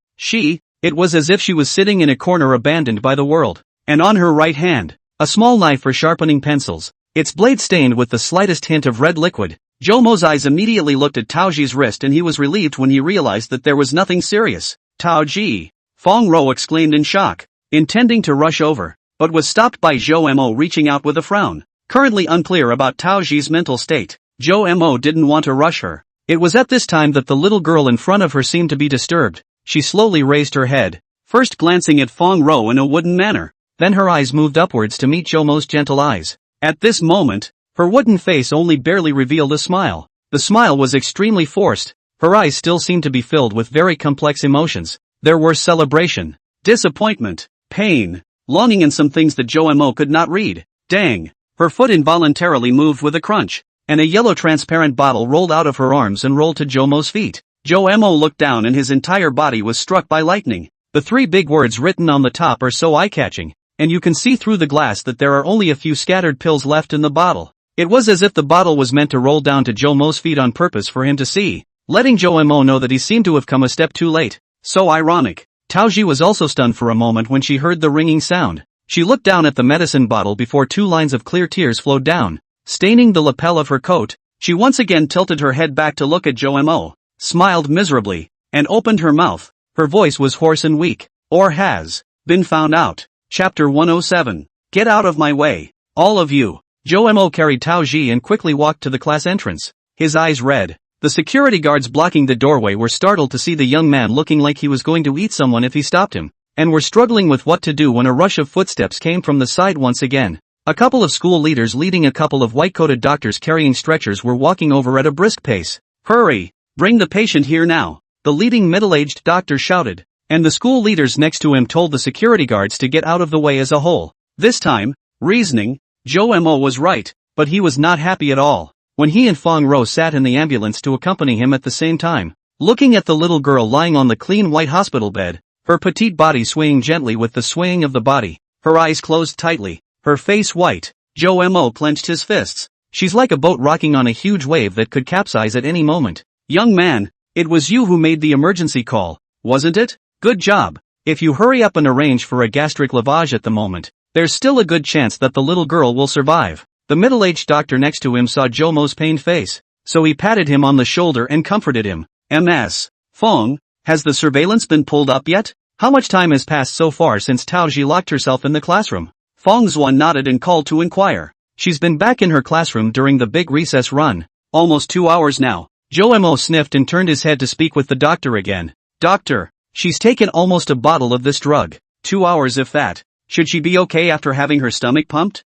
It was as if she was sitting in a corner abandoned by the world. And on her right hand, a small knife for sharpening pencils, its blade stained with the slightest hint of red liquid. Zhou Mo's eyes immediately looked at Tao Ji's wrist and he was relieved when he realized that there was nothing serious. Tao Ji! Fong Rou exclaimed in shock, intending to rush over, but was stopped by Zhou Mo reaching out with a frown. Currently unclear about Tao Ji's mental state, Zhou Mo didn't want to rush her. It was at this time that the little girl in front of her seemed to be disturbed. She slowly raised her head, first glancing at Fong Rou in a wooden manner. Then her eyes moved upwards to meet Zhou Mo's gentle eyes. At this moment, her wooden face only barely revealed a smile. The smile was extremely forced. Her eyes still seemed to be filled with very complex emotions. There were celebration, disappointment, pain, longing and some things that Zhou Mo could not read. Dang! Her foot involuntarily moved with a crunch, and a yellow transparent bottle rolled out of her arms and rolled to Zhou Mo's feet. Zhou Mo looked down and his entire body was struck by lightning. The 3 big words written on the top are so eye-catching, and you can see through the glass that there are only a few scattered pills left in the bottle. It was as if the bottle was meant to roll down to Zhou Mo's feet on purpose for him to see, letting Zhou Mo know that he seemed to have come a step too late. So ironic. Tao Ji was also stunned for a moment when she heard the ringing sound. She looked down at the medicine bottle before 2 lines of clear tears flowed down, staining the lapel of her coat. She once again tilted her head back to look at Zhou Mo, smiled miserably, and opened her mouth. Her voice was hoarse and weak. Or has been found out. Chapter 107. Get out of my way, all of you. Zhou Mo carried Tao Ji and quickly walked to the class entrance, his eyes red. The security guards blocking the doorway were startled to see the young man looking like he was going to eat someone if he stopped him, and were struggling with what to do when a rush of footsteps came from the side once again. A couple of school leaders leading a couple of white-coated doctors carrying stretchers were walking over at a brisk pace. Hurry! Bring the patient here now, the leading middle-aged doctor shouted, and the school leaders next to him told the security guards to get out of the way as a whole. This time, reasoning, Zhou Mo was right, but he was not happy at all. When he and Fong Rou sat in the ambulance to accompany him at the same time, looking at the little girl lying on the clean white hospital bed, her petite body swaying gently with the swaying of the body, her eyes closed tightly, her face white, Zhou Mo clenched his fists. She's like a boat rocking on a huge wave that could capsize at any moment. Young man, it was you who made the emergency call, wasn't it? Good job. If you hurry up and arrange for a gastric lavage at the moment, there's still a good chance that the little girl will survive. The middle-aged doctor next to him saw Zhou Mo's pained face, so he patted him on the shoulder and comforted him. Ms. Fong, has the surveillance been pulled up yet? How much time has passed so far since Tao Ji locked herself in the classroom? Fong Xuan nodded and called to inquire. She's been back in her classroom during the big recess run. Almost 2 hours now. Zhou Mo sniffed and turned his head to speak with the doctor again. Doctor, she's taken almost a bottle of this drug. 2 hours if that. Should she be okay after having her stomach pumped?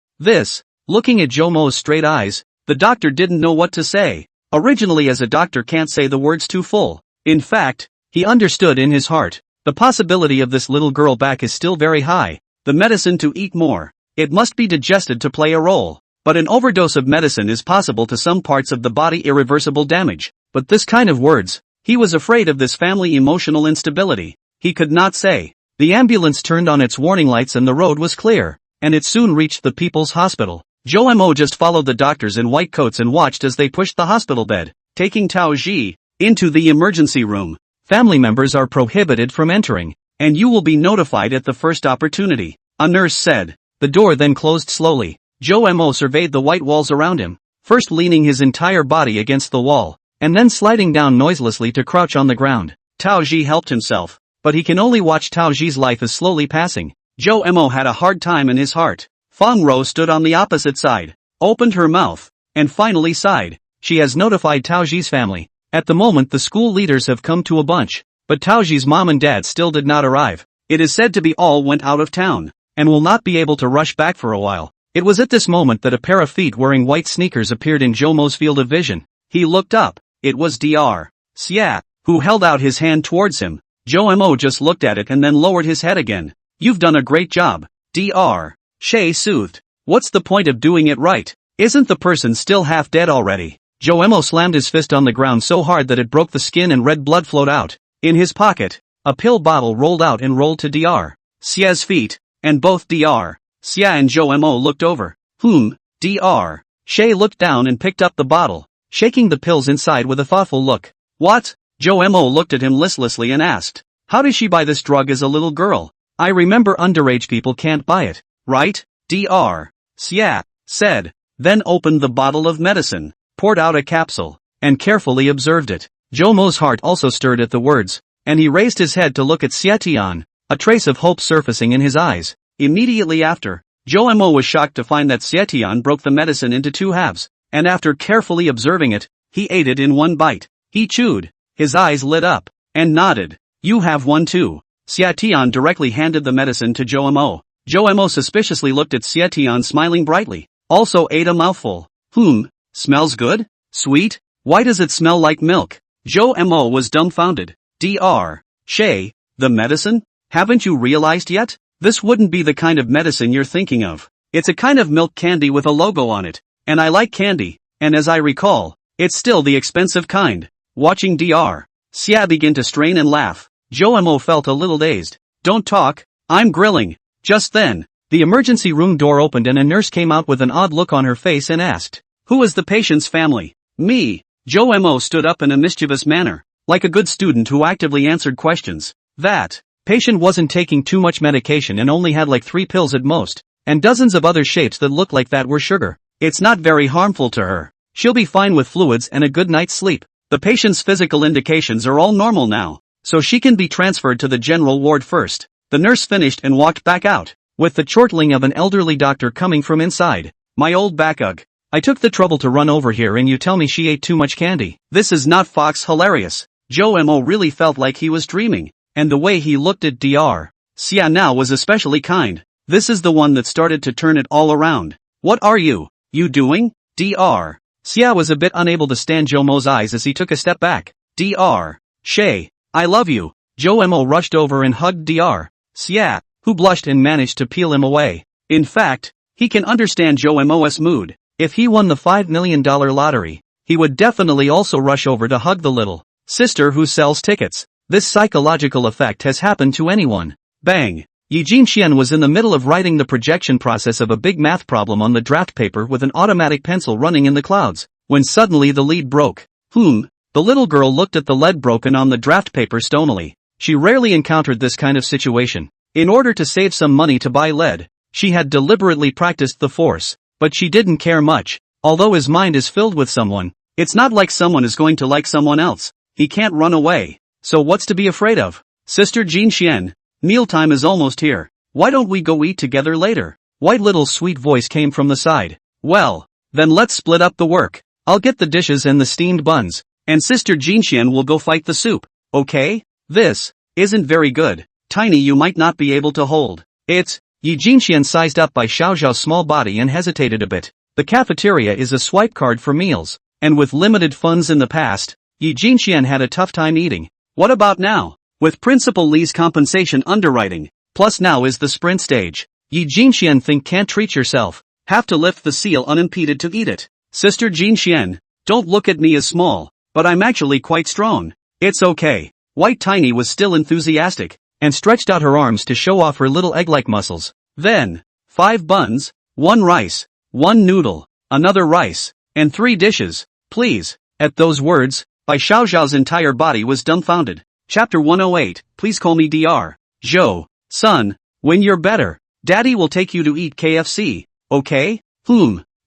Looking at Zhou Mo's straight eyes, the doctor didn't know what to say. Originally as a doctor can't say the words too full. In fact, he understood in his heart, the possibility of this little girl back is still very high. The medicine to eat more. It must be digested to play a role. But an overdose of medicine is possible to some parts of the body, irreversible damage. But this kind of words, he was afraid of this family emotional instability. He could not say. The ambulance turned on its warning lights and the road was clear, and it soon reached the People's Hospital. Zhou Mo just followed the doctors in white coats and watched as they pushed the hospital bed, taking Tao Ji into the emergency room. Family members are prohibited from entering, and you will be notified at the first opportunity, a nurse said. The door then closed slowly. Zhou Mo surveyed the white walls around him, first leaning his entire body against the wall, and then sliding down noiselessly to crouch on the ground. Tao Ji helped himself, but he can only watch Tao Ji's life is slowly passing. Zhou Mo had a hard time in his heart. Feng Rou stood on the opposite side, opened her mouth, and finally sighed. She has notified Tao Ji's family. At the moment the school leaders have come to a bunch, but Tao Ji's mom and dad still did not arrive. It is said to be all went out of town, and will not be able to rush back for a while. It was at this moment that a pair of feet wearing white sneakers appeared in Zhou Mo's field of vision. He looked up. It was Dr. Xia, who held out his hand towards him. Zhou Mo just looked at it and then lowered his head again. You've done a great job, Dr. Xia soothed. What's the point of doing it right? Isn't the person still half dead already? Zhou Mo slammed his fist on the ground so hard that it broke the skin and red blood flowed out. In his pocket, a pill bottle rolled out and rolled to Dr. Xia's feet, and both Dr. Xia and Zhou Mo looked over. Dr. Xia looked down and picked up the bottle, shaking the pills inside with a thoughtful look. What? Zhou Mo looked at him listlessly and asked. How does she buy this drug as a little girl? I remember underage people can't buy it, right? Dr. Xia said, then opened the bottle of medicine, poured out a capsule, and carefully observed it. Zhou Mo's heart also stirred at the words, and he raised his head to look at Xia Tian, a trace of hope surfacing in his eyes. Immediately after, Zhou Mo was shocked to find that Xia Tian broke the medicine into two halves, and after carefully observing it, he ate it in one bite. He chewed, his eyes lit up, and nodded. You have one too. Xia Tian directly handed the medicine to Zhou Mo. Zhou Mo suspiciously looked at Xia Tian smiling brightly, also ate a mouthful. Smells good? Sweet? Why does it smell like milk? Zhou Mo was dumbfounded. Dr. Xia, the medicine? Haven't you realized yet? This wouldn't be the kind of medicine you're thinking of. It's a kind of milk candy with a logo on it, and I like candy, and as I recall, it's still the expensive kind. Watching Dr. Xia begin to strain and laugh, Zhou Mo felt a little dazed. Don't talk, I'm grilling. Just then, the emergency room door opened and a nurse came out with an odd look on her face and asked, who is the patient's family? Me. Zhou Mo stood up in a mischievous manner, like a good student who actively answered questions. That patient wasn't taking too much medication and only had like 3 pills at most, and dozens of other shapes that looked like that were sugar. It's not very harmful to her. She'll be fine with fluids and a good night's sleep. The patient's physical indications are all normal now, so she can be transferred to the general ward first. The nurse finished and walked back out, with the chortling of an elderly doctor coming from inside. My old backug. I took the trouble to run over here and you tell me she ate too much candy. This is not Fox hilarious. Zhou Mo really felt like he was dreaming, and the way he looked at Dr. Xia now was especially kind. This is the one that started to turn it all around. What are you doing? Dr. Xia was a bit unable to stand Zhou Mo's eyes as he took a step back. Dr. Xia, I love you. Zhou Mo rushed over and hugged Dr. Xia, who blushed and managed to peel him away. In fact, he can understand Zhou Mo's mood. If he won the $5 million lottery, he would definitely also rush over to hug the little sister who sells tickets. This psychological effect has happened to anyone. Bang! Yi Jinxian was in the middle of writing the projection process of a big math problem on the draft paper with an automatic pencil running in the clouds, when suddenly the lead broke. The little girl looked at the lead broken on the draft paper stonily. She rarely encountered this kind of situation. In order to save some money to buy lead, she had deliberately practiced the force. But she didn't care much. Although his mind is filled with someone, it's not like someone is going to like someone else. He can't run away. So what's to be afraid of? Sister Jinxian, mealtime is almost here. Why don't we go eat together later? White little sweet voice came from the side. Well, then let's split up the work. I'll get the dishes and the steamed buns, and Sister Jinxian will go fight the soup. Okay? This isn't very good. Tiny, you might not be able to hold. It's Yi Jinxian sized up by Xiao Zhao's small body and hesitated a bit. The cafeteria is a swipe card for meals, and with limited funds in the past, Yi Jinxian had a tough time eating. What about now? With Principal Li's compensation underwriting, plus now is the sprint stage. Yi Jinxian think can't treat yourself, have to lift the seal unimpeded to eat it. Sister Jinxian, don't look at me as small, but I'm actually quite strong. It's okay. White Tiny was still enthusiastic, and stretched out her arms to show off her little egg-like muscles. Then, 5 buns, 1 rice, 1 noodle, another rice, and 3 dishes, please. At those words, Bai Xiaoxiao's entire body was dumbfounded. Chapter 108, please call me Dr. Zhou. Son, when you're better, Daddy will take you to eat KFC, okay?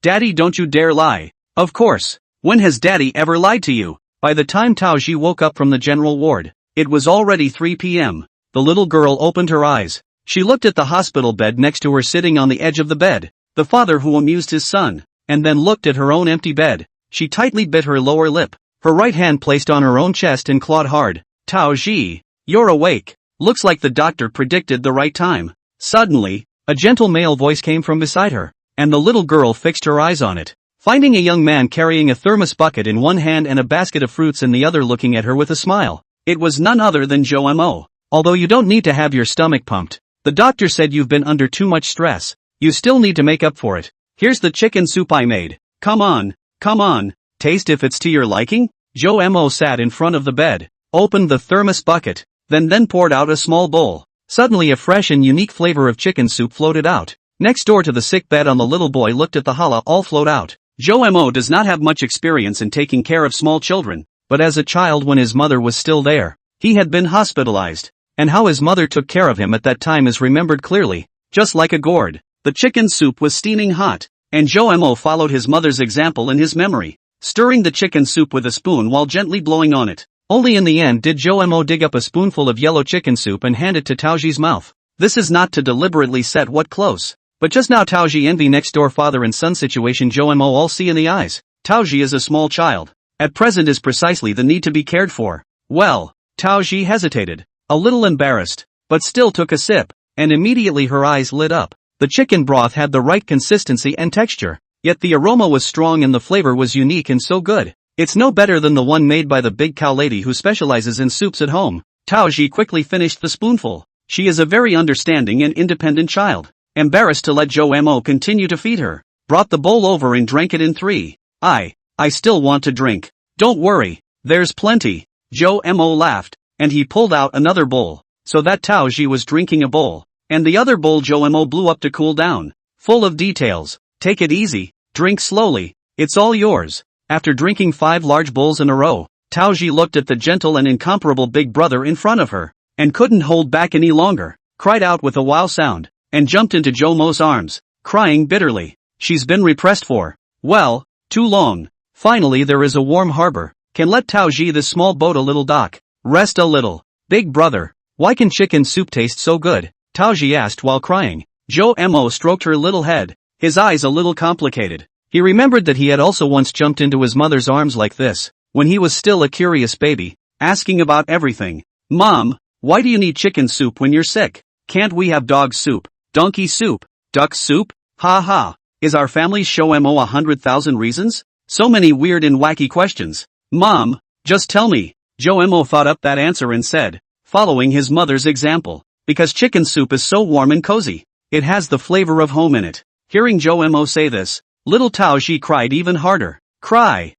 Daddy, don't you dare lie. Of course. When has Daddy ever lied to you? By the time Tao Ji woke up from the general ward, it was already 3 p.m. The little girl opened her eyes. She looked at the hospital bed next to her sitting on the edge of the bed, the father who amused his son, and then looked at her own empty bed. She tightly bit her lower lip, her right hand placed on her own chest and clawed hard. Tao Ji, you're awake. Looks like the doctor predicted the right time. Suddenly, a gentle male voice came from beside her, and the little girl fixed her eyes on it, finding a young man carrying a thermos bucket in one hand and a basket of fruits in the other looking at her with a smile. It was none other than Zhou Mo. Although you don't need to have your stomach pumped, the doctor said you've been under too much stress, you still need to make up for it. Here's the chicken soup I made. Come on, taste if it's to your liking. Zhou Mo sat in front of the bed, opened the thermos bucket, then poured out a small bowl. Suddenly a fresh and unique flavor of chicken soup floated out. Next door to the sick bed on the little boy looked at the challah all flowed out. Zhou Mo does not have much experience in taking care of small children, but as a child when his mother was still there, he had been hospitalized, and how his mother took care of him at that time is remembered clearly, just like a gourd. The chicken soup was steaming hot, and Zhou Mo followed his mother's example in his memory, stirring the chicken soup with a spoon while gently blowing on it. Only in the end did Zhou Mo dig up a spoonful of yellow chicken soup and hand it to Taoji's mouth. This is not to deliberately set what close, but just now Taoji envy next door father and son situation Zhou Mo all see in the eyes. Taoji is a small child. At present is precisely the need to be cared for. Well, Taoji hesitated, a little embarrassed, but still took a sip, and immediately her eyes lit up. The chicken broth had the right consistency and texture, yet the aroma was strong and the flavor was unique and so good. It's no better than the one made by the big cow lady who specializes in soups at home. Taoji quickly finished the spoonful. She is a very understanding and independent child. Embarrassed to let Zhou Mo continue to feed her, brought the bowl over and drank it in 3. I still want to drink. Don't worry, there's plenty. Zhou Mo laughed, and he pulled out another bowl, so that Taoji was drinking a bowl, and the other bowl Zhou Mo blew up to cool down. Full of details. Take it easy, drink slowly, it's all yours. After drinking 5 large bowls in a row, Taoji looked at the gentle and incomparable big brother in front of her, and couldn't hold back any longer, cried out with a wow sound, and jumped into Zhou Mo's arms, crying bitterly. She's been repressed for, well, too long. Finally there is a warm harbor, can let Taoji this small boat a little dock, rest a little. Big brother, why can chicken soup taste so good? Taoji asked while crying. Zhou Mo stroked her little head, his eyes a little complicated. He remembered that he had also once jumped into his mother's arms like this, when he was still a curious baby, asking about everything. Mom, why do you need chicken soup when you're sick? Can't we have dog soup, donkey soup, duck soup? Ha ha, is our family's Zhou Mo 100,000 reasons? So many weird and wacky questions. Mom, just tell me. Zhou Mo thought up that answer and said, following his mother's example, because chicken soup is so warm and cozy. It has the flavor of home in it. Hearing Zhou Mo say this, little Taoji cried even harder. Cry,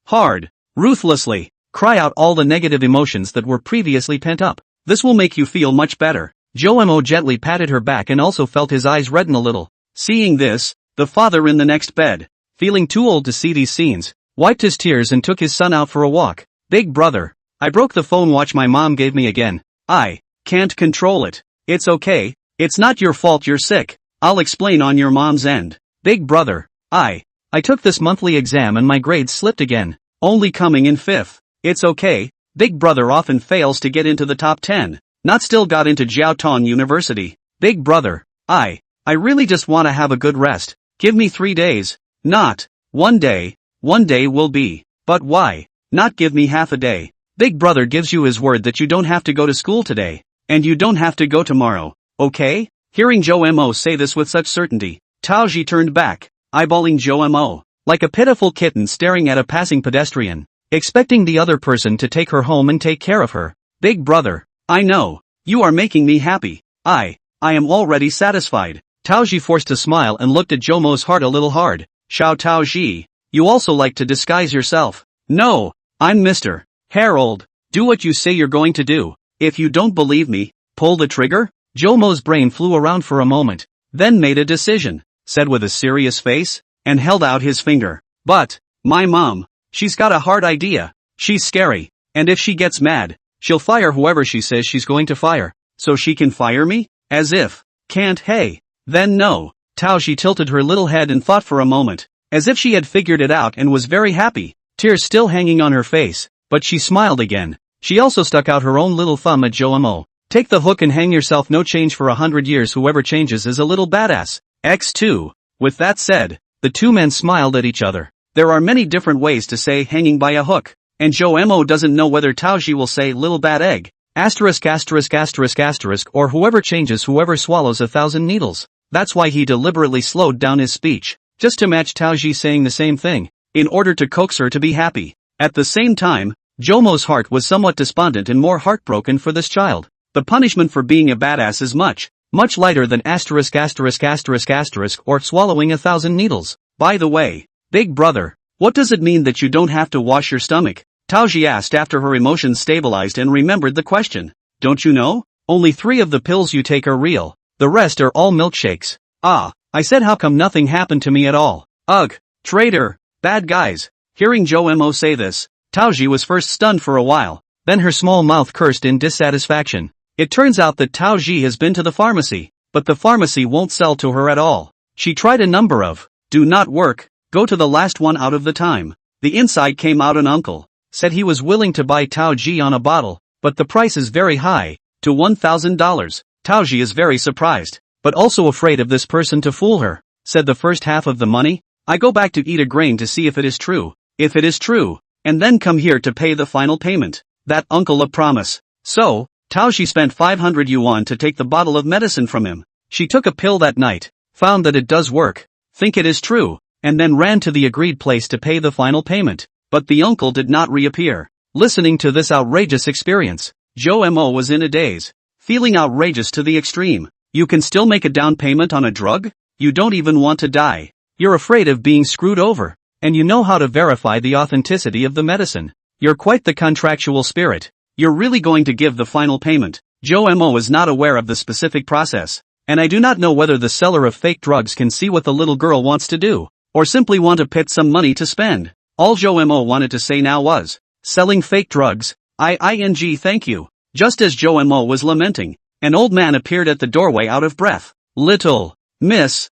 hard, ruthlessly, cry out all the negative emotions that were previously pent up. This will make you feel much better. Zhou Mo gently patted her back and also felt his eyes redden a little. Seeing this, the father in the next bed, feeling too old to see these scenes, wiped his tears and took his son out for a walk. Big brother, I broke the phone watch my mom gave me again. I can't control it. It's okay, it's not your fault you're sick. I'll explain on your mom's end. Big brother, I took this monthly exam and my grades slipped again, only coming in 5th. It's okay, big brother often fails to get into the top 10, not still got into Jiaotong University. Big brother, I really just want to have a good rest. Give me 3 days. Not 1 day. 1 day will be. But why not give me half a day? Big brother gives you his word that you don't have to go to school today, and you don't have to go tomorrow, okay? Hearing Zhou Mo say this with such certainty, Taoji turned back, eyeballing Zhou Mo, like a pitiful kitten staring at a passing pedestrian, expecting the other person to take her home and take care of her. Big brother, I know, you are making me happy. I am already satisfied. Taoji forced a smile and looked at Zhou Mo's heart a little hard. Xiao Taoji, you also like to disguise yourself. No, I'm Mr. Harold. Do what you say you're going to do. If you don't believe me, pull the trigger. Zhou Mo's brain flew around for a moment, then made a decision. said with a serious face, and held out his finger. But, my mom, she's got a hard idea. She's scary, and if she gets mad, she'll fire whoever she says she's going to fire. So she can fire me? As if. Can't, hey. Then no. Taoji tilted her little head and thought for a moment, as if she had figured it out and was very happy, tears still hanging on her face, but she smiled again. She also stuck out her own little thumb at Joamo. Take the hook and hang yourself, no change for 100 years, whoever changes is a little badass. X2. With that said, the two men smiled at each other. There are many different ways to say hanging by a hook, and Joamo doesn't know whether Taoji will say little bad egg, asterisk asterisk asterisk asterisk, or whoever changes, whoever swallows 1,000 needles. That's why he deliberately slowed down his speech, just to match Taoji saying the same thing, in order to coax her to be happy. At the same time, Jomo's heart was somewhat despondent and more heartbroken for this child. The punishment for being a badass is much lighter than asterisk asterisk asterisk asterisk or swallowing 1,000 needles. By the way, big brother, what does it mean that you don't have to wash your stomach? Taoji asked after her emotions stabilized and remembered the question. Don't you know? Only 3 of the pills you take are real. The rest are all milkshakes. Ah, I said how come nothing happened to me at all? Ugh, traitor, bad guys. Hearing Joamo say this, Taoji was first stunned for a while, then her small mouth cursed in dissatisfaction. It turns out that Taoji has been to the pharmacy, but the pharmacy won't sell to her at all. She tried a number of, do not work, go to the last one out of the time. The inside came out an uncle, said he was willing to buy Taoji on a bottle, but the price is very high, to $1,000. Taoji is very surprised, but also afraid of this person to fool her. Said the first half of the money, I go back to eat a grain to see if it is true. If it is true, and then come here to pay the final payment. That uncle a promise. So, Taoji spent 500 yuan to take the bottle of medicine from him. She took a pill that night, found that it does work, think it is true, and then ran to the agreed place to pay the final payment. But the uncle did not reappear. Listening to this outrageous experience, Joamo was in a daze. Feeling outrageous to the extreme. You can still make a down payment on a drug? You don't even want to die. You're afraid of being screwed over. And you know how to verify the authenticity of the medicine. You're quite the contractual spirit. You're really going to give the final payment. Joamo is not aware of the specific process. And I do not know whether the seller of fake drugs can see what the little girl wants to do, or simply want to pit some money to spend. All Joamo wanted to say now was, selling fake drugs, thank you. Just as Joamo was lamenting, an old man appeared at the doorway out of breath. Little Mrs.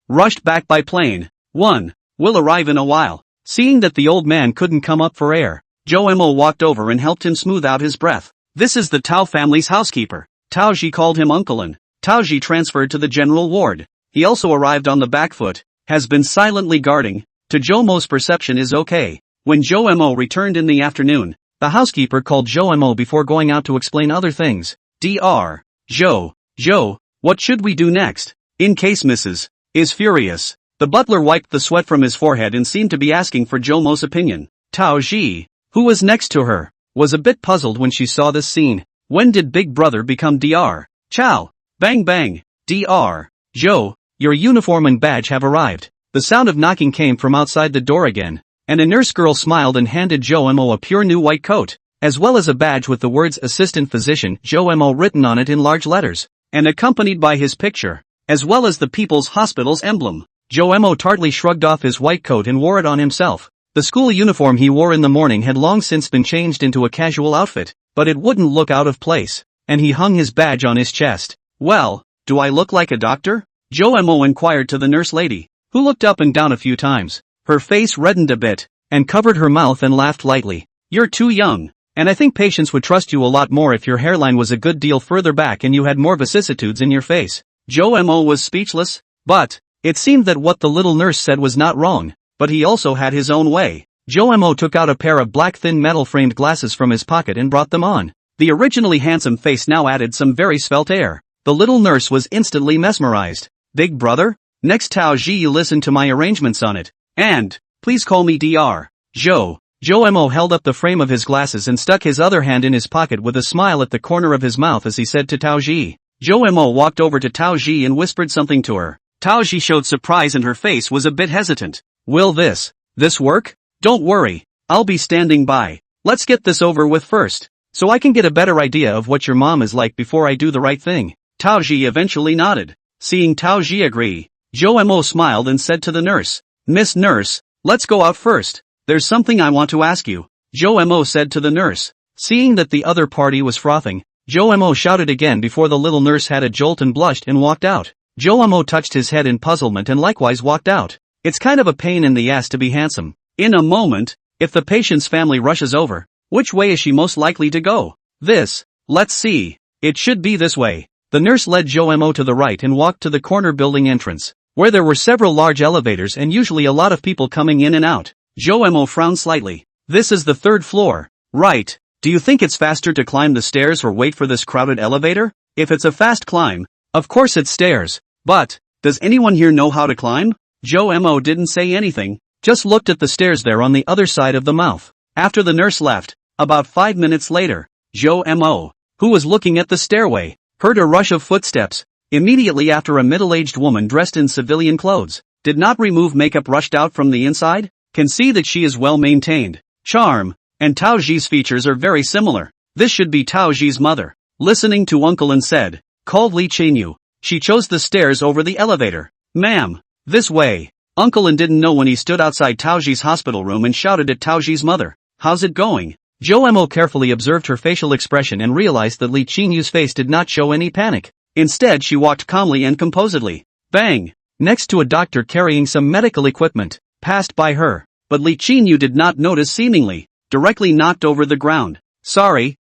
rushed back by plane. 1. Will arrive in a while. Seeing that the old man couldn't come up for air, Joamo walked over and helped him smooth out his breath. This is the Tao family's housekeeper. Taoji called him uncle and Taoji transferred to the general ward. He also arrived on the back foot, has been silently guarding. To Joamo's perception is okay. When Joamo returned in the afternoon, the housekeeper called Joamo before going out to explain other things. Dr. Jo, what should we do next? In case Mrs. is furious. The butler wiped the sweat from his forehead and seemed to be asking for Joamo's opinion. Taoji, who was next to her, was a bit puzzled when she saw this scene. When did Big Brother become Dr. Chow? Bang bang. Dr. Jo, your uniform and badge have arrived. The sound of knocking came from outside the door again, and a nurse girl smiled and handed Joamo a pure new white coat, as well as a badge with the words Assistant Physician Joamo written on it in large letters, and accompanied by his picture, as well as the People's Hospital's emblem. Joamo tartly shrugged off his white coat and wore it on himself. The school uniform he wore in the morning had long since been changed into a casual outfit, but it wouldn't look out of place, and he hung his badge on his chest. Well, do I look like a doctor? Joamo inquired to the nurse lady, who looked up and down a few times. Her face reddened a bit, and covered her mouth and laughed lightly. You're too young, and I think patients would trust you a lot more if your hairline was a good deal further back and you had more vicissitudes in your face. Joamo was speechless, but it seemed that what the little nurse said was not wrong, but he also had his own way. Joamo took out a pair of black thin metal-framed glasses from his pocket and brought them on. The originally handsome face now added some very svelte air. The little nurse was instantly mesmerized. Big brother? Next Taoji, you listen to my arrangements on it. And, please call me Dr. Jo. Joamo held up the frame of his glasses and stuck his other hand in his pocket with a smile at the corner of his mouth as he said to Taoji. Joamo walked over to Taoji and whispered something to her. Taoji showed surprise and her face was a bit hesitant. Will this work? Don't worry, I'll be standing by. Let's get this over with first, so I can get a better idea of what your mom is like before I do the right thing. Taoji eventually nodded. Seeing Tao Ji agree, Zhou Mo smiled and said to the nurse, "Miss Nurse, let's go out first. There's something I want to ask you," Zhou Mo said to the nurse. Seeing that the other party was frothing, Zhou Mo shouted again before the little nurse had a jolt and blushed and walked out. Zhou Mo touched his head in puzzlement and likewise walked out. It's kind of a pain in the ass to be handsome. In a moment, if the patient's family rushes over, which way is she most likely to go? Let's see. It should be this way. The nurse led Zhou Mo to the right and walked to the corner building entrance, where there were several large elevators and usually a lot of people coming in and out. Zhou Mo frowned slightly. This is the 3rd floor. Right. Do you think it's faster to climb the stairs or wait for this crowded elevator? If it's a fast climb, of course it's stairs. But, does anyone here know how to climb? Zhou Mo didn't say anything, just looked at the stairs there on the other side of the mouth. After the nurse left, about 5 minutes later, Zhou Mo, who was looking at the stairway, heard a rush of footsteps. Immediately after, a middle-aged woman dressed in civilian clothes, did not remove makeup, rushed out from the inside. Can see that she is well maintained. Charm, and Tao Ji's features are very similar. This should be Tao Ji's mother. Listening to Uncle and said, called Li Qinyu. She chose the stairs over the elevator. Ma'am, this way. Uncle and didn't know when he stood outside Tao Ji's hospital room and shouted at Tao Ji's mother, "How's it going?" Zhou Mo carefully observed her facial expression and realized that Li Qinyu's face did not show any panic. Instead, she walked calmly and composedly. Bang! Next to a doctor carrying some medical equipment, passed by her, but Li Qinyu did not notice, seemingly, directly knocked over the ground. Sorry.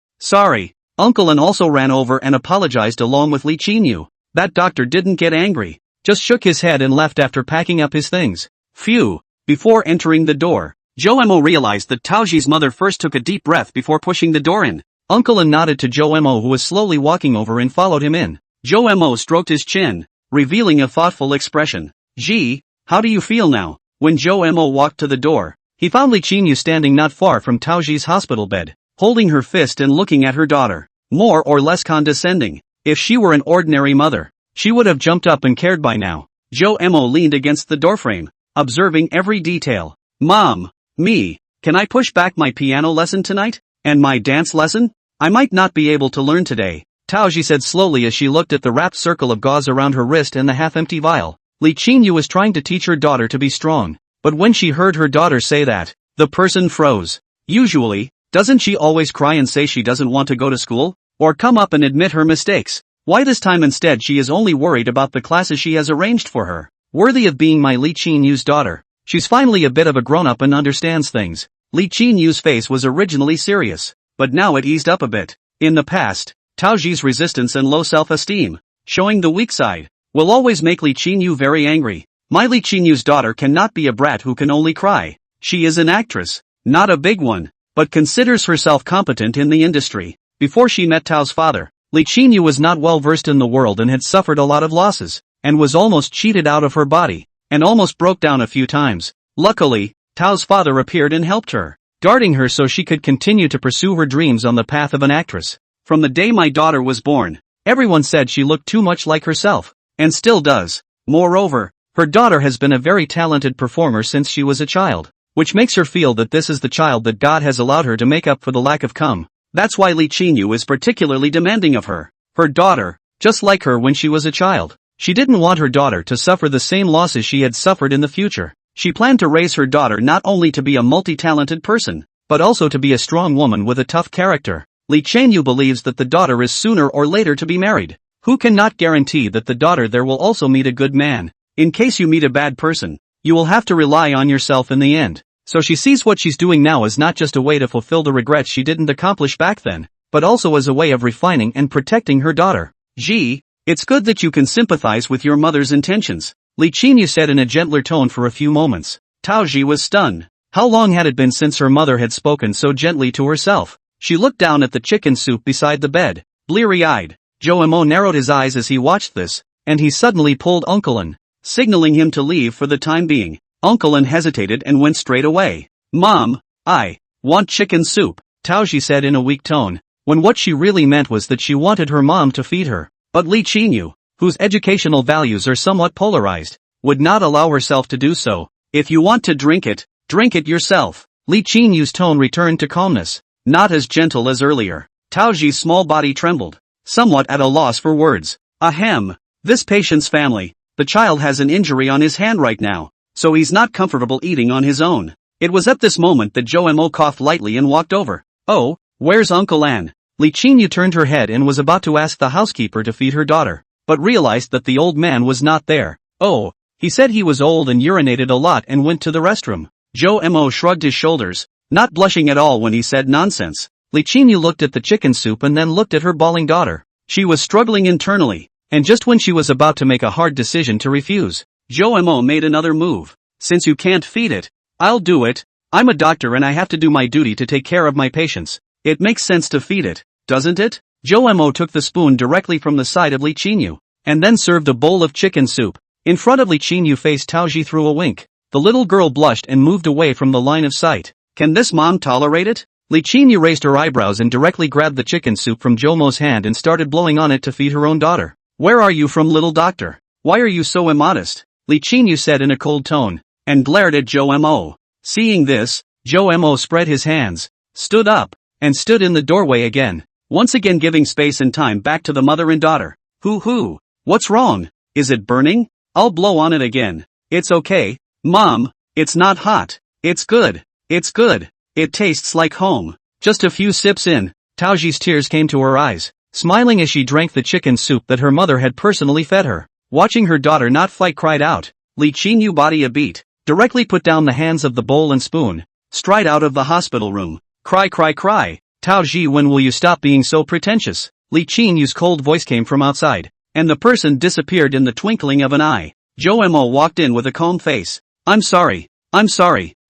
Uncle and also ran over and apologized along with Li Qinyu. That doctor didn't get angry, just shook his head and left after packing up his things. Phew! Before entering the door, Zhou Mo realized that Tao Ji's mother first took a deep breath before pushing the door in. Uncle and nodded to Zhou Mo, who was slowly walking over, and followed him in. Zhou Mo stroked his chin, revealing a thoughtful expression. "Ji, how do you feel now?" When Zhou Mo walked to the door, he found Li Qinyu standing not far from Tao Ji's hospital bed, holding her fist and looking at her daughter, more or less condescending. If she were an ordinary mother, she would have jumped up and cared by now. Zhou Mo leaned against the doorframe, observing every detail. "Mom, can I push back my piano lesson tonight? And my dance lesson? I might not be able to learn today," Tao Ji said slowly as she looked at the wrapped circle of gauze around her wrist and the half-empty vial. Li Qinyu was trying to teach her daughter to be strong, but when she heard her daughter say that, the person froze. Usually, doesn't she always cry and say she doesn't want to go to school? Or come up and admit her mistakes? Why this time instead she is only worried about the classes she has arranged for her? Worthy of being my Li Qinyu's daughter. She's finally a bit of a grown-up and understands things. Li Qinyu's face was originally serious, but now it eased up a bit. In the past, Tao Ji's resistance and low self-esteem, showing the weak side, will always make Li Qinyu very angry. My Li Qinyu's daughter cannot be a brat who can only cry. She is an actress, not a big one, but considers herself competent in the industry. Before she met Tao's father, Li Qinyu was not well versed in the world and had suffered a lot of losses, and was almost cheated out of her body, and almost broke down a few times. Luckily, Tao's father appeared and helped her, guarding her so she could continue to pursue her dreams on the path of an actress. From the day my daughter was born, everyone said she looked too much like herself, and still does. Moreover, her daughter has been a very talented performer since she was a child, which makes her feel that this is the child that God has allowed her to make up for the lack of cum. That's why Li Qinyu is particularly demanding of her. Her daughter, just like her when she was a child. She didn't want her daughter to suffer the same losses she had suffered in the future. She planned to raise her daughter not only to be a multi-talented person, but also to be a strong woman with a tough character. Li Qinyu believes that the daughter is sooner or later to be married. Who cannot guarantee that the daughter there will also meet a good man? In case you meet a bad person, you will have to rely on yourself in the end. So she sees what she's doing now as not just a way to fulfill the regrets she didn't accomplish back then, but also as a way of refining and protecting her daughter. "Ji, it's good that you can sympathize with your mother's intentions," Li Qinyu said in a gentler tone. For a few moments, Tao Ji was stunned. How long had it been since her mother had spoken so gently to herself? She looked down at the chicken soup beside the bed, bleary-eyed. Zhou Mo narrowed his eyes as he watched this, and he suddenly pulled Uncle An, signaling him to leave for the time being. Uncle An hesitated and went straight away. "Mom, I want chicken soup," Tao Ji said in a weak tone, when what she really meant was that she wanted her mom to feed her. But Li Qinyu, whose educational values are somewhat polarized, would not allow herself to do so. "If you want to drink it yourself." Li Qinyu's tone returned to calmness, not as gentle as earlier. Tao Ji's small body trembled, somewhat at a loss for words. "Ahem, This patient's family, the child has an injury on his hand right now, so he's not comfortable eating on his own. It was at this moment that Joe Mo coughed lightly and walked over. Oh, where's Uncle Ann? Li Qingyu turned her head and was about to ask the housekeeper to feed her daughter, but realized that the old man was not there. Oh, he said he was old and urinated a lot and went to the restroom. Joe Mo shrugged his shoulders, not blushing at all when he said nonsense. Li Qingyu looked at the chicken soup and then looked at her bawling daughter. She was struggling internally, and just when she was about to make a hard decision to refuse, Joe Mo made another move. Since you can't feed it, I'll do it. I'm a doctor and I have to do my duty to take care of my patients. It makes sense to feed it, doesn't it? Joe Mo took the spoon directly from the side of Li Qingyu, and then served a bowl of chicken soup. In front of Li Qinyu's face, Taoji threw a wink. The little girl blushed and moved away from the line of sight. Can this mom tolerate it? Li Qingyu raised her eyebrows and directly grabbed the chicken soup from Joe Mo's hand and started blowing on it to feed her own daughter. Where are you from, little doctor? Why are you so immodest? Li Qingyu said in a cold tone, and glared at Joe Mo. Seeing this, Joe Mo spread his hands, stood up, and stood in the doorway again, once again giving space and time back to the mother and daughter. Hoo, what's wrong? Is it burning? I'll blow on it again. It's okay, Mom, it's not hot. It's good. It tastes like home. Just a few sips in, Taoji's tears came to her eyes, smiling as she drank the chicken soup that her mother had personally fed her. Watching her daughter not fight, cried out. Li Qingyu body a beat, directly put down the hands of the bowl and spoon, stride out of the hospital room. Cry. Taoji, when will you stop being so pretentious? Li Qinyu's cold voice came from outside, and the person disappeared in the twinkling of an eye. Joe Mo walked in with a calm face. I'm sorry,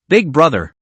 big brother.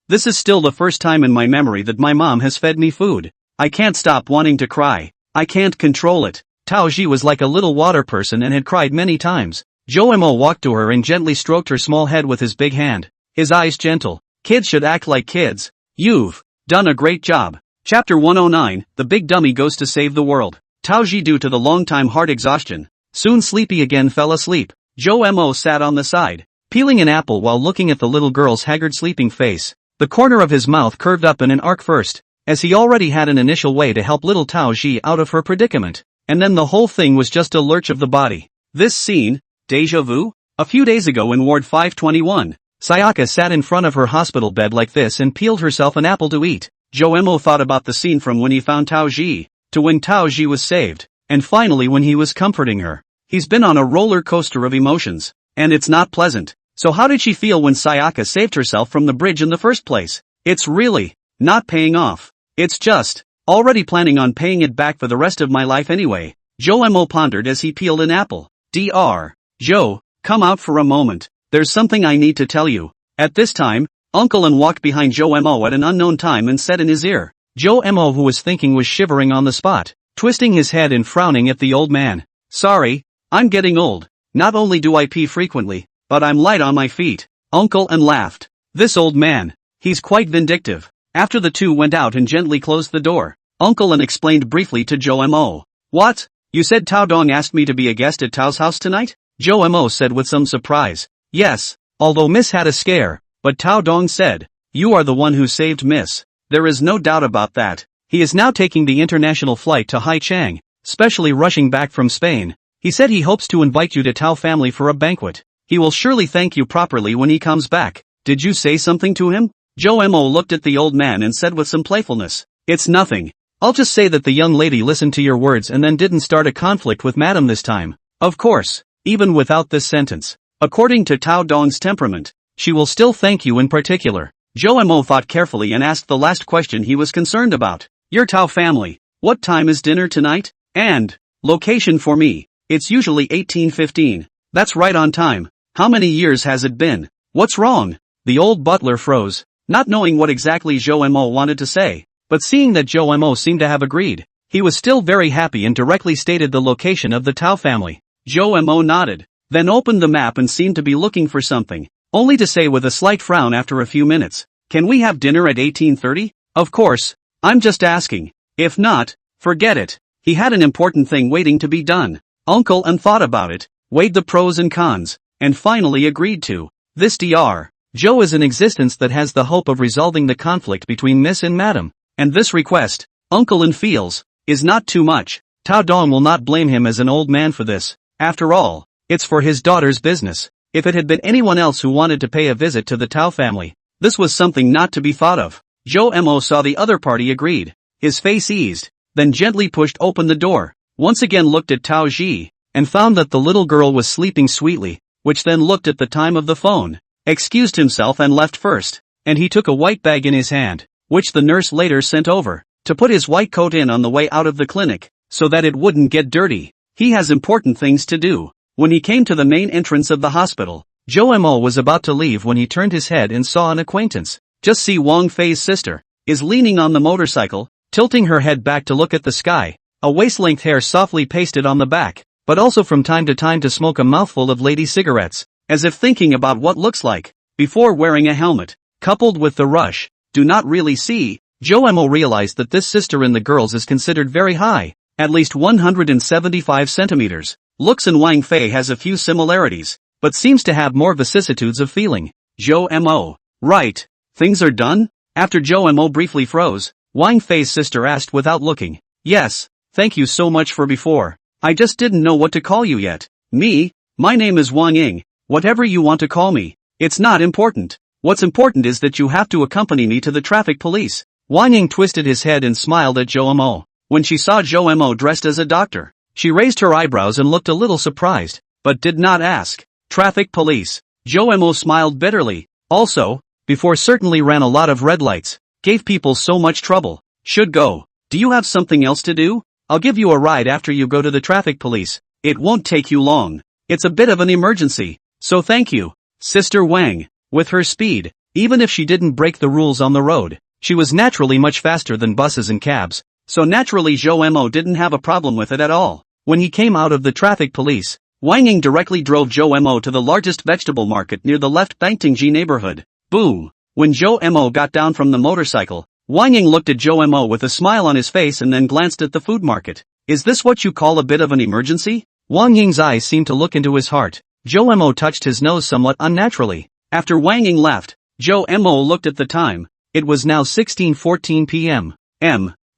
This is still the first time in my memory that my mom has fed me food. I can't stop wanting to cry. I can't control it. Taoji was like a little water person and had cried many times. Joe Mo walked to her and gently stroked her small head with his big hand, his eyes gentle. Kids should act like kids. You've done a great job. Chapter 109, The Big Dummy Goes to Save the World. Taoji, due to the long-time heart exhaustion, soon sleepy again, fell asleep. Joe Mo sat on the side, peeling an apple while looking at the little girl's haggard sleeping face. The corner of his mouth curved up in an arc first, as he already had an initial way to help little Taoji out of her predicament, and then the whole thing was just a lurch of the body. This scene, deja vu? A few days ago in Ward 521, Sayaka sat in front of her hospital bed like this and peeled herself an apple to eat. Joe Mo thought about the scene from when he found Taoji, to when Taoji was saved, and finally when he was comforting her. He's been on a roller coaster of emotions, and it's not pleasant. So how did she feel when Sayaka saved herself from the bridge in the first place? It's really not paying off. It's just already planning on paying it back for the rest of my life anyway. Joe Mo pondered as he peeled an apple. Dr. Joe, come out for a moment. There's something I need to tell you. At this time, Uncle An walked behind Joe Mo at an unknown time and said in his ear. Joe Mo, who was thinking, was shivering on the spot, twisting his head and frowning at the old man. Sorry, I'm getting old. Not only do I pee frequently, but I'm light on my feet. Uncle An laughed. This old man, he's quite vindictive. After the two went out and gently closed the door, Uncle An explained briefly to Joe Mo. What? You said Tao Dong asked me to be a guest at Tao's house tonight? Joe Mo said with some surprise. Yes, although Miss had a scare, but Tao Dong said, you are the one who saved Miss. There is no doubt about that. He is now taking the international flight to Haichang, specially rushing back from Spain. He said he hopes to invite you to Tao family for a banquet. He will surely thank you properly when he comes back. Did you say something to him? Joe Mo looked at the old man and said with some playfulness. It's nothing. I'll just say that the young lady listened to your words and then didn't start a conflict with Madam this time. Of course, even without this sentence, according to Tao Dong's temperament, she will still thank you in particular. Joe Mo thought carefully and asked the last question he was concerned about. Your Tao family. What time is dinner tonight? And location for me. It's usually 18:15. That's right on time. How many years has it been? What's wrong? The old butler froze, not knowing what exactly Joe Mo wanted to say, but seeing that Joe Mo seemed to have agreed, he was still very happy and directly stated the location of the Tao family. Joe Mo nodded, then opened the map and seemed to be looking for something, only to say with a slight frown after a few minutes, can we have dinner at 18:30? Of course, I'm just asking. If not, forget it. He had an important thing waiting to be done. Uncle An thought about it, weighed the pros and cons, and finally agreed to. This Dr. Joe is an existence that has the hope of resolving the conflict between Miss and Madam, and this request, Uncle An feels, is not too much. Tao Dong will not blame him as an old man for this. After all, it's for his daughter's business. If it had been anyone else who wanted to pay a visit to the Tao family, this was something not to be thought of. Zhou Mo saw the other party agreed. His face eased, then gently pushed open the door, once again looked at Tao Ji, and found that the little girl was sleeping sweetly, which then looked at the time of the phone, excused himself and left first, and he took a white bag in his hand, which the nurse later sent over, to put his white coat in on the way out of the clinic, so that it wouldn't get dirty. He has important things to do. When he came to the main entrance of the hospital, Zhou Mo was about to leave when he turned his head and saw an acquaintance. Just see Wang Fei's sister, is leaning on the motorcycle, tilting her head back to look at the sky, a waist-length hair softly pasted on the back, but also from time to smoke a mouthful of lady cigarettes, as if thinking about what looks like, before wearing a helmet, coupled with the rush, do not really see. Zhou Mo realized that this sister in the girls is considered very high, at least 175 centimeters. Looks and Wang Fei has a few similarities, but seems to have more vicissitudes of feeling. Zhou Mo. Right. Things are done? After Zhou Mo briefly froze, Wang Fei's sister asked without looking. Yes, thank you so much for before. I just didn't know what to call you yet. Me? My name is Wang Ying. Whatever you want to call me. It's not important. What's important is that you have to accompany me to the traffic police. Wang Ying twisted his head and smiled at Zhou Mo. When she saw Zhou Mo dressed as a doctor, she raised her eyebrows and looked a little surprised, but did not ask. Traffic police. Zhou Mo smiled bitterly. Also, before certainly ran a lot of red lights, gave people so much trouble. Should go. Do you have something else to do? I'll give you a ride after you go to the traffic police. It won't take you long. It's a bit of an emergency, so thank you. Sister Wang, with her speed, even if she didn't break the rules on the road, she was naturally much faster than buses and cabs, so naturally Zhou Mo didn't have a problem with it at all. When he came out of the traffic police, Wang Ying directly drove Zhou Mo to the largest vegetable market near the left Bangtingji neighborhood. Boom! When Zhou Mo got down from the motorcycle, Wang Ying looked at Zhou Mo with a smile on his face and then glanced at the food market. Is this what you call a bit of an emergency? Wang Ying's eyes seemed to look into his heart. Zhou Mo touched his nose somewhat unnaturally. After Wang Ying left, Zhou Mo looked at the time. It was now 16:14 p.m.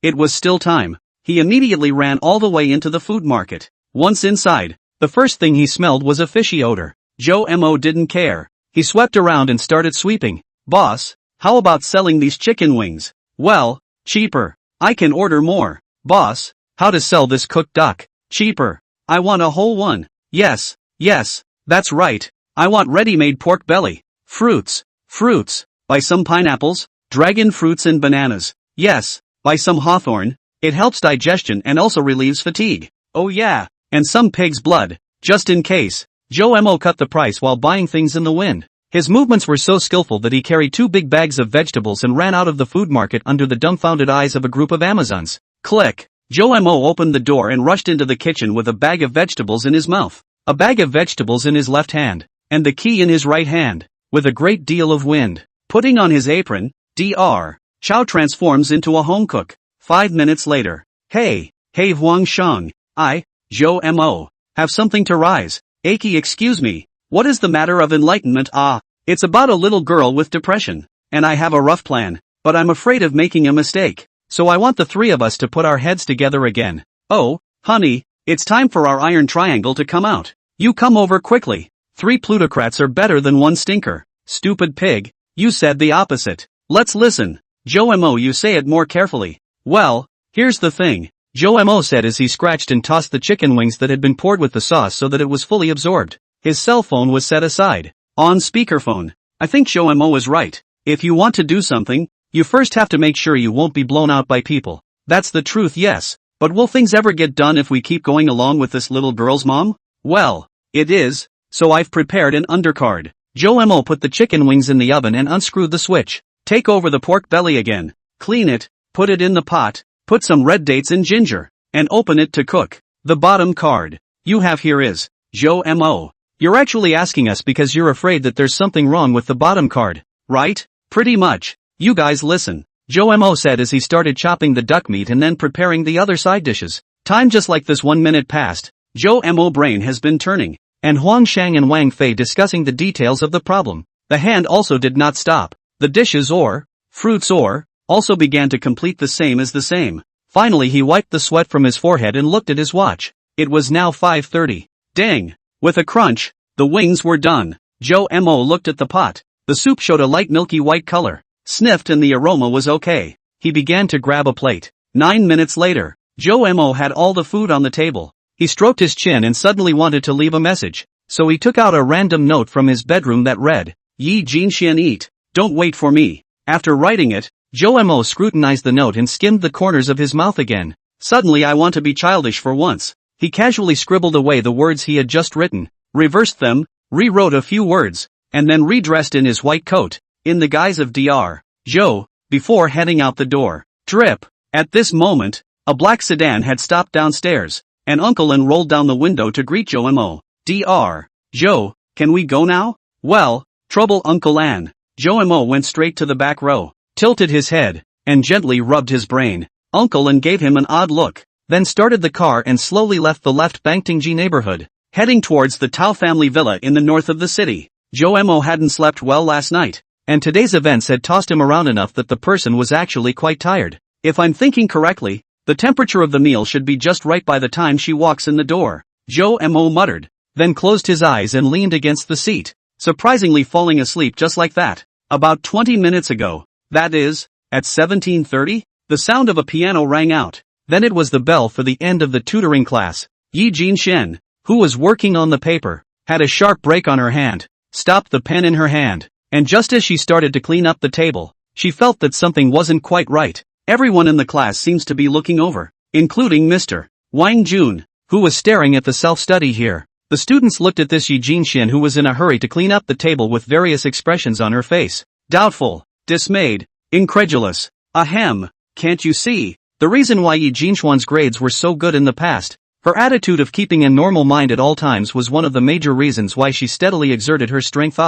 It was still time. He immediately ran all the way into the food market. Once inside, the first thing he smelled was a fishy odor. Zhou Mo didn't care. He swept around and started sweeping. Boss, how about selling these chicken wings? Well, cheaper. I can order more. Boss, how to sell this cooked duck? Cheaper. I want a whole one. Yes, that's right. I want ready-made pork belly. Fruits. Buy some pineapples, dragon fruits and bananas. Yes, buy some hawthorn. It helps digestion and also relieves fatigue. Oh yeah, and some pig's blood, just in case. Zhou Mo cut the price while buying things in the wind. His movements were so skillful that he carried 2 big bags of vegetables and ran out of the food market under the dumbfounded eyes of a group of Amazons. Click! Zhou Mo opened the door and rushed into the kitchen with a bag of vegetables in his mouth, a bag of vegetables in his left hand, and the key in his right hand. With a great deal of wind, putting on his apron, Dr. Chow transforms into a home cook. 5 minutes later. Hey Huang Shang, Zhou Mo, have something to rise. Aki, excuse me, what is the matter of enlightenment? It's about a little girl with depression, and I have a rough plan, but I'm afraid of making a mistake, so I want the 3 of us to put our heads together again. Oh, honey, it's time for our iron triangle to come out. You come over quickly. 3 plutocrats are better than 1 stinker. Stupid pig, you said the opposite. Let's listen. Zhou Mo, you say it more carefully. Well, here's the thing, Zhou Mo said as he scratched and tossed the chicken wings that had been poured with the sauce so that it was fully absorbed. His cell phone was set aside. On speakerphone. I think Zhou Mo is right. If you want to do something, you first have to make sure you won't be blown out by people. That's the truth, yes. But will things ever get done if we keep going along with this little girl's mom? Well, it is, so I've prepared an undercard. Zhou Mo put the chicken wings in the oven and unscrewed the switch. Take over the pork belly again. Clean it, put it in the pot, put some red dates and ginger, and open it to cook. The bottom card you have here is, Zhou Mo. You're actually asking us because you're afraid that there's something wrong with the bottom card, right? Pretty much. You guys listen. Zhou Mo said as he started chopping the duck meat and then preparing the other side dishes. Time just like this 1 minute passed. Zhou Mo brain has been turning, and Huang Shang and Wang Fei discussing the details of the problem. The hand also did not stop. The dishes or fruits or also began to complete the same as the same. Finally he wiped the sweat from his forehead and looked at his watch. It was now 5:30. Dang! With a crunch, the wings were done. Joe Mo looked at the pot. The soup showed a light milky white color. Sniffed and the aroma was okay. He began to grab a plate. 9 minutes later, Joe Mo had all the food on the table. He stroked his chin and suddenly wanted to leave a message. So he took out a random note from his bedroom that read, "Yi Jinxian eat. Don't wait for me." After writing it, Joe Mo scrutinized the note and skimmed the corners of his mouth again. Suddenly I want to be childish for once. He casually scribbled away the words he had just written, reversed them, rewrote a few words, and then redressed in his white coat, in the guise of Dr. Joe, before heading out the door. Drip. At this moment, a black sedan had stopped downstairs, and Uncle An rolled down the window to greet Joe Mo. "Dr. Joe, can we go now?" "Well, trouble Uncle An." Joe Mo went straight to the back row, tilted his head, and gently rubbed his brain. Uncle An gave him an odd look, then started the car and slowly left the left Bangtingji neighborhood, heading towards the Tao family villa in the north of the city. Joe Mo hadn't slept well last night, and today's events had tossed him around enough that the person was actually quite tired. If I'm thinking correctly, the temperature of the meal should be just right by the time she walks in the door, Joe Mo muttered, then closed his eyes and leaned against the seat, surprisingly falling asleep just like that. About 20 minutes ago, that is, at 17:30, the sound of a piano rang out. Then it was the bell for the end of the tutoring class. Yi Jinxian, who was working on the paper, had a sharp break on her hand, stopped the pen in her hand, and just as she started to clean up the table, she felt that something wasn't quite right. Everyone in the class seems to be looking over, including Mr. Wang Jun, who was staring at the self-study here. The students looked at this Yi Jinxian who was in a hurry to clean up the table with various expressions on her face. Doubtful, dismayed, incredulous. Ahem, can't you see? The reason why Yi Jinxian's grades were so good in the past, her attitude of keeping a normal mind at all times was one of the major reasons why she steadily exerted her strength.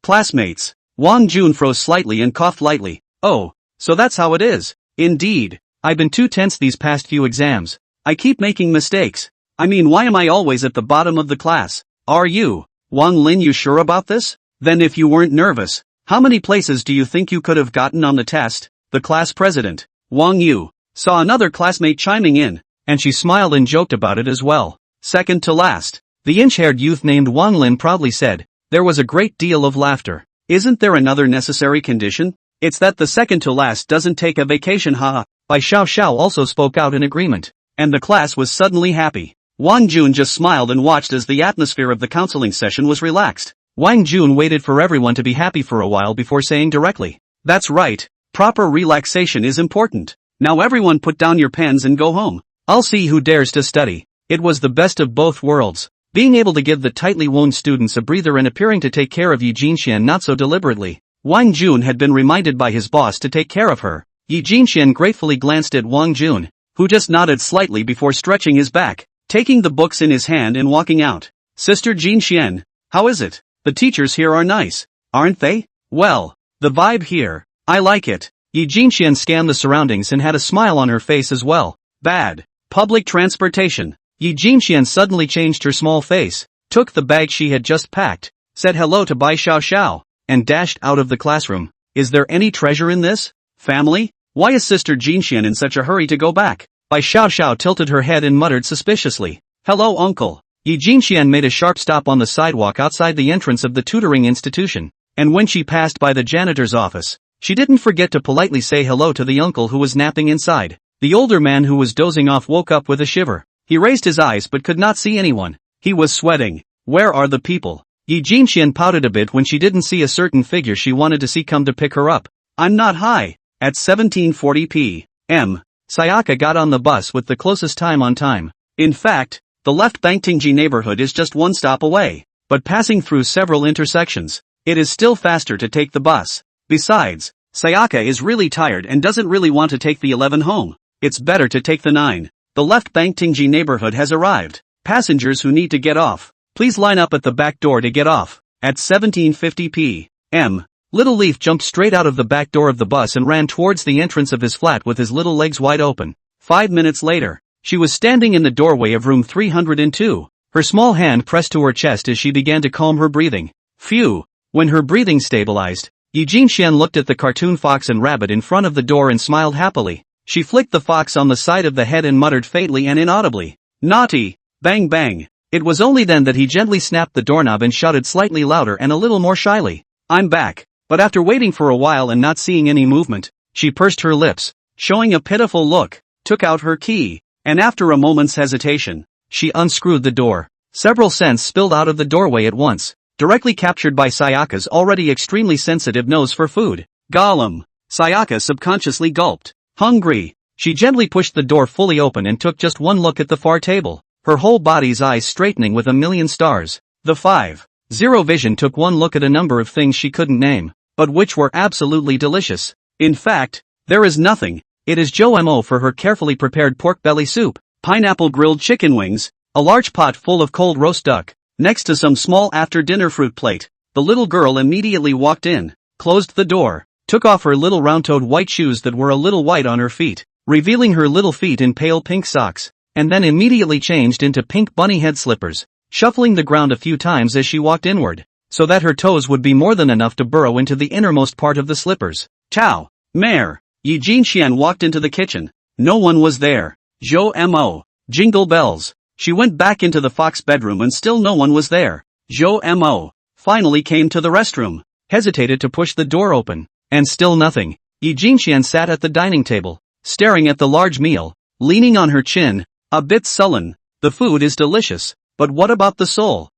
Classmates. Wang Jun froze slightly and coughed lightly. Oh, so that's how it is. Indeed. I've been too tense these past few exams. I keep making mistakes. I mean, why am I always at the bottom of the class? Are you, Wang Lin, you sure about this? Then if you weren't nervous, how many places do you think you could have gotten on the test? The class president, Wang Yu, saw another classmate chiming in, and she smiled and joked about it as well. Second to last, the inch-haired youth named Wang Lin proudly said. There was a great deal of laughter. Isn't there another necessary condition? It's that the second to last doesn't take a vacation, haha. Bai Xiao Xiao also spoke out in agreement, and the class was suddenly happy. Wang Jun just smiled and watched as the atmosphere of the counseling session was relaxed. Wang Jun waited for everyone to be happy for a while before saying directly, "That's right, proper relaxation is important. Now everyone put down your pens and go home. I'll see who dares to study." It was the best of both worlds, being able to give the tightly wound students a breather and appearing to take care of Yi Jinxian not so deliberately. Wang Jun had been reminded by his boss to take care of her. Yi Jinxian gratefully glanced at Wang Jun, who just nodded slightly before stretching his back, taking the books in his hand and walking out. "Sister Jinxian, how is it? The teachers here are nice, aren't they? Well, the vibe here, I like it." Yi Jinxian scanned the surroundings and had a smile on her face as well. Bad. Public transportation. Yi Jinxian suddenly changed her small face, took the bag she had just packed, said hello to Bai Xiao Xiao, and dashed out of the classroom. Is there any treasure in this? Family? Why is Sister Jinxian in such a hurry to go back? Bai Xiao Xiao tilted her head and muttered suspiciously. Hello, uncle. Yi Jinxian made a sharp stop on the sidewalk outside the entrance of the tutoring institution, and when she passed by the janitor's office, she didn't forget to politely say hello to the uncle who was napping inside. The older man who was dozing off woke up with a shiver. He raised his eyes but could not see anyone. He was sweating. Where are the people? Yi Jinxian pouted a bit when she didn't see a certain figure she wanted to see come to pick her up. I'm not high. At 17:40 p.m., Sayaka got on the bus with the closest time on time. In fact, the left Bangtingji neighborhood is just one stop away, but passing through several intersections, it is still faster to take the bus. Besides, Sayaka is really tired and doesn't really want to take the 11 home. It's better to take the 9. The left Bangtingji neighborhood has arrived. Passengers who need to get off, please line up at the back door to get off. At 17:50 p.m., Little Leaf jumped straight out of the back door of the bus and ran towards the entrance of his flat with his little legs wide open. 5 minutes later, she was standing in the doorway of room 302, her small hand pressed to her chest as she began to calm her breathing. Phew! When her breathing stabilized, Yi Jinxian looked at the cartoon fox and rabbit in front of the door and smiled happily. She flicked the fox on the side of the head and muttered faintly and inaudibly, "Naughty!" Bang bang. It was only then that he gently snapped the doorknob and shouted slightly louder and a little more shyly, "I'm back." But after waiting for a while and not seeing any movement, she pursed her lips, showing a pitiful look, took out her key, and after a moment's hesitation, she unscrewed the door. Several cents spilled out of the doorway at once, directly captured by Sayaka's already extremely sensitive nose for food. Gollum! Sayaka subconsciously gulped. Hungry. She gently pushed the door fully open and took just one look at the far table, her whole body's eyes straightening with a million stars. The 5-0 vision took one look at a number of things she couldn't name, but which were absolutely delicious. In fact, there is nothing. It is Jo-mo for her carefully prepared pork belly soup, pineapple grilled chicken wings, a large pot full of cold roast duck, next to some small after-dinner fruit plate. The little girl immediately walked in, closed the door, took off her little round-toed white shoes that were a little white on her feet, revealing her little feet in pale pink socks, and then immediately changed into pink bunny head slippers, shuffling the ground a few times as she walked inward, so that her toes would be more than enough to burrow into the innermost part of the slippers. Chow! Mare! Yi Jinxian walked into the kitchen. No one was there. Jo-mo! Jingle bells! She went back into the fox bedroom and still no one was there. Jo-mo! Finally came to the restroom, hesitated to push the door open, and still nothing. Yi Jinxian sat at the dining table, staring at the large meal, leaning on her chin, a bit sullen. The food is delicious, but what about the soul?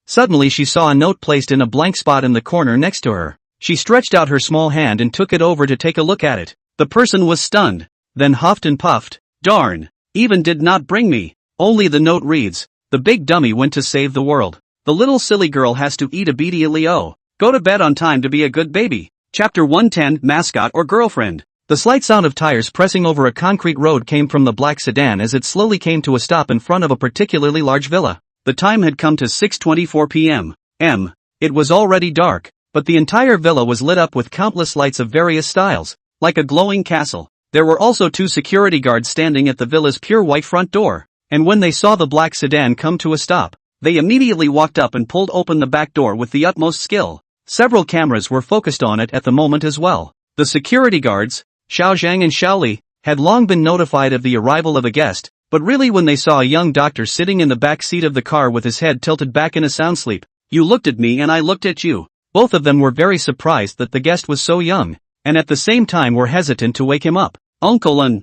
Suddenly she saw a note placed in a blank spot in the corner next to her. She stretched out her small hand and took it over to take a look at it. The person was stunned, then huffed and puffed. Darn! Even did not bring me. Only the note reads, "The big dummy went to save the world. The little silly girl has to eat immediately. Oh, go to bed on time to be a good baby." Chapter 110, Mascot or Girlfriend. The slight sound of tires pressing over a concrete road came from the black sedan as it slowly came to a stop in front of a particularly large villa. The time had come to 6:24 p.m. It was already dark, but the entire villa was lit up with countless lights of various styles, like a glowing castle. There were also 2 security guards standing at the villa's pure white front door, and when they saw the black sedan come to a stop, they immediately walked up and pulled open the back door with the utmost skill. Several cameras were focused on it at the moment as well. The security guards, Xiao Zhang and Xiao Li, had long been notified of the arrival of a guest, but really when they saw a young doctor sitting in the back seat of the car with his head tilted back in a sound sleep, "You looked at me and I looked at you." Both of them were very surprised that the guest was so young, and at the same time were hesitant to wake him up. "Uncle and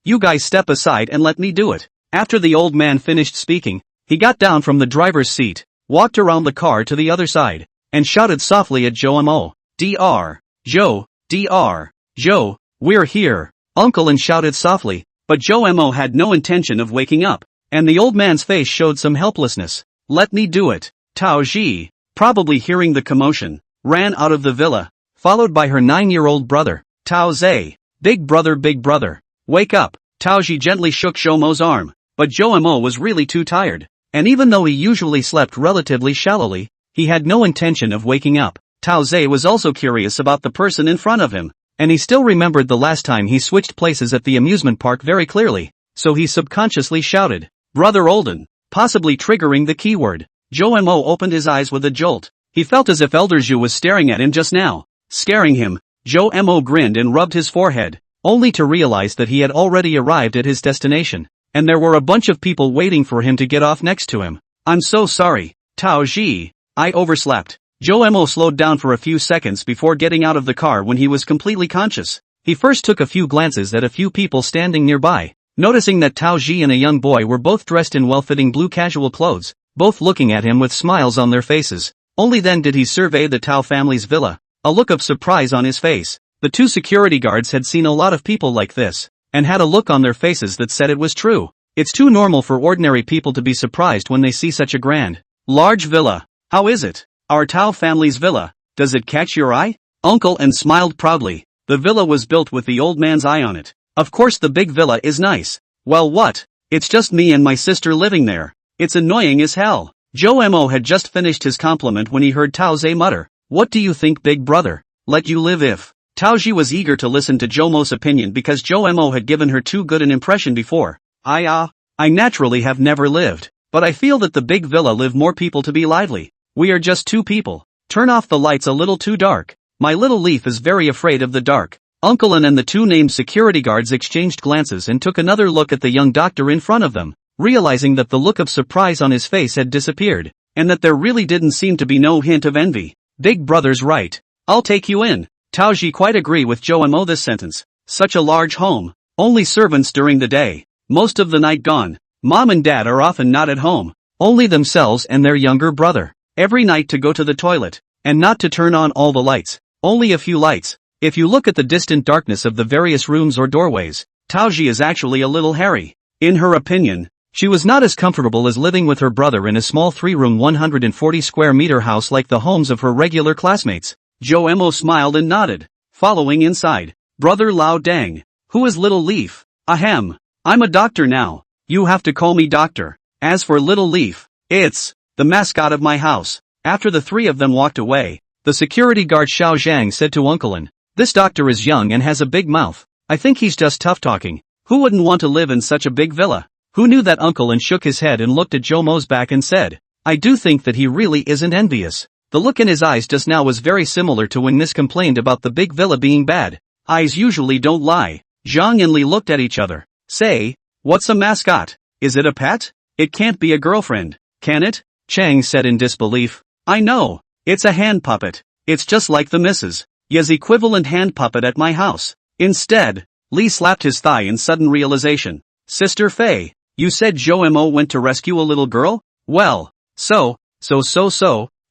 you guys step aside and let me do it." After the old man finished speaking, he got down from the driver's seat, walked around the car to the other side, and shouted softly at Jo-mo, "Dr. Joe, we're here." Uncle and shouted softly, but Jo-mo had no intention of waking up, and the old man's face showed some helplessness. "Let me do it." Tao Ji, probably hearing the commotion, ran out of the villa, followed by her 9-year-old brother, Tao Zhe. Big brother, wake up." Tao Ji gently shook Jo-mo's arm, but Jo-mo was really too tired, and even though he usually slept relatively shallowly, he had no intention of waking up. Tao Zhe was also curious about the person in front of him, and he still remembered the last time he switched places at the amusement park very clearly, so he subconsciously shouted, "Brother Olden," possibly triggering the keyword. Jo-mo opened his eyes with a jolt. He felt as if Elder Zhu was staring at him just now, scaring him. Jo-mo grinned and rubbed his forehead, only to realize that he had already arrived at his destination, and there were a bunch of people waiting for him to get off next to him. "I'm so sorry, Tao Ji. I overslept." Jo-mo slowed down for a few seconds before getting out of the car when he was completely conscious. He first took a few glances at a few people standing nearby, noticing that Tao Ji and a young boy were both dressed in well-fitting blue casual clothes, both looking at him with smiles on their faces. Only then did he survey the Tao family's villa, a look of surprise on his face. The 2 security guards had seen a lot of people like this, and had a look on their faces that said it was true. It's too normal for ordinary people to be surprised when they see such a grand, large villa. "How is it? Our Tao family's villa, does it catch your eye?" Uncle and smiled proudly. The villa was built with the old man's eye on it. "Of course the big villa is nice." "Well what? It's just me and my sister living there. It's annoying as hell." Jo-mo had just finished his compliment when he heard Tao Zhe mutter, "What do you think, big brother? Let you live if..." Tao Ji was eager to listen to Jo-mo's opinion because Jo-mo had given her too good an impression before. I naturally have never lived, but I feel that the big villa live more people to be lively. We are just 2 people. Turn off the lights a little too dark. My little leaf is very afraid of the dark." Uncle An and the two named security guards exchanged glances and took another look at the young doctor in front of them, realizing that the look of surprise on his face had disappeared, and that there really didn't seem to be no hint of envy. Big brother's right. I'll take you in. Taoji quite agree with Joe Mo this sentence. Such a large home. Only servants during the day. Most of the night gone. Mom and dad are often not at home. Only themselves and their younger brother. Every night to go to the toilet. And not to turn on all the lights. Only a few lights. If you look at the distant darkness of the various rooms or doorways, Taoji is actually a little hairy. In her opinion, she was not as comfortable as living with her brother in a small 3-room 140 square meter house like the homes of her regular classmates. Joe Mo smiled and nodded, following inside. Brother Lao Dang. Who is Little Leaf? Ahem. I'm a doctor now. You have to call me doctor. As for Little Leaf, it's the mascot of my house. After the three of them walked away, the security guard Xiao Zhang said to Uncle An, this doctor is young and has a big mouth. I think he's just tough talking. Who wouldn't want to live in such a big villa? Who knew that? Uncle An shook his head and looked at Joe Mo's back and said, I do think that he really isn't envious. The look in his eyes just now was very similar to when Miss complained about the big villa being bad. Eyes usually don't lie. Zhang and Li looked at each other. Say, what's a mascot? Is it a pet? It can't be a girlfriend, can it? Chang said in disbelief. I know. It's a hand puppet. It's just like the Mrs. Ye's equivalent hand puppet at my house. Instead, Li slapped his thigh in sudden realization. Sister Fei, you said Joe Mo went to rescue a little girl? Well, so.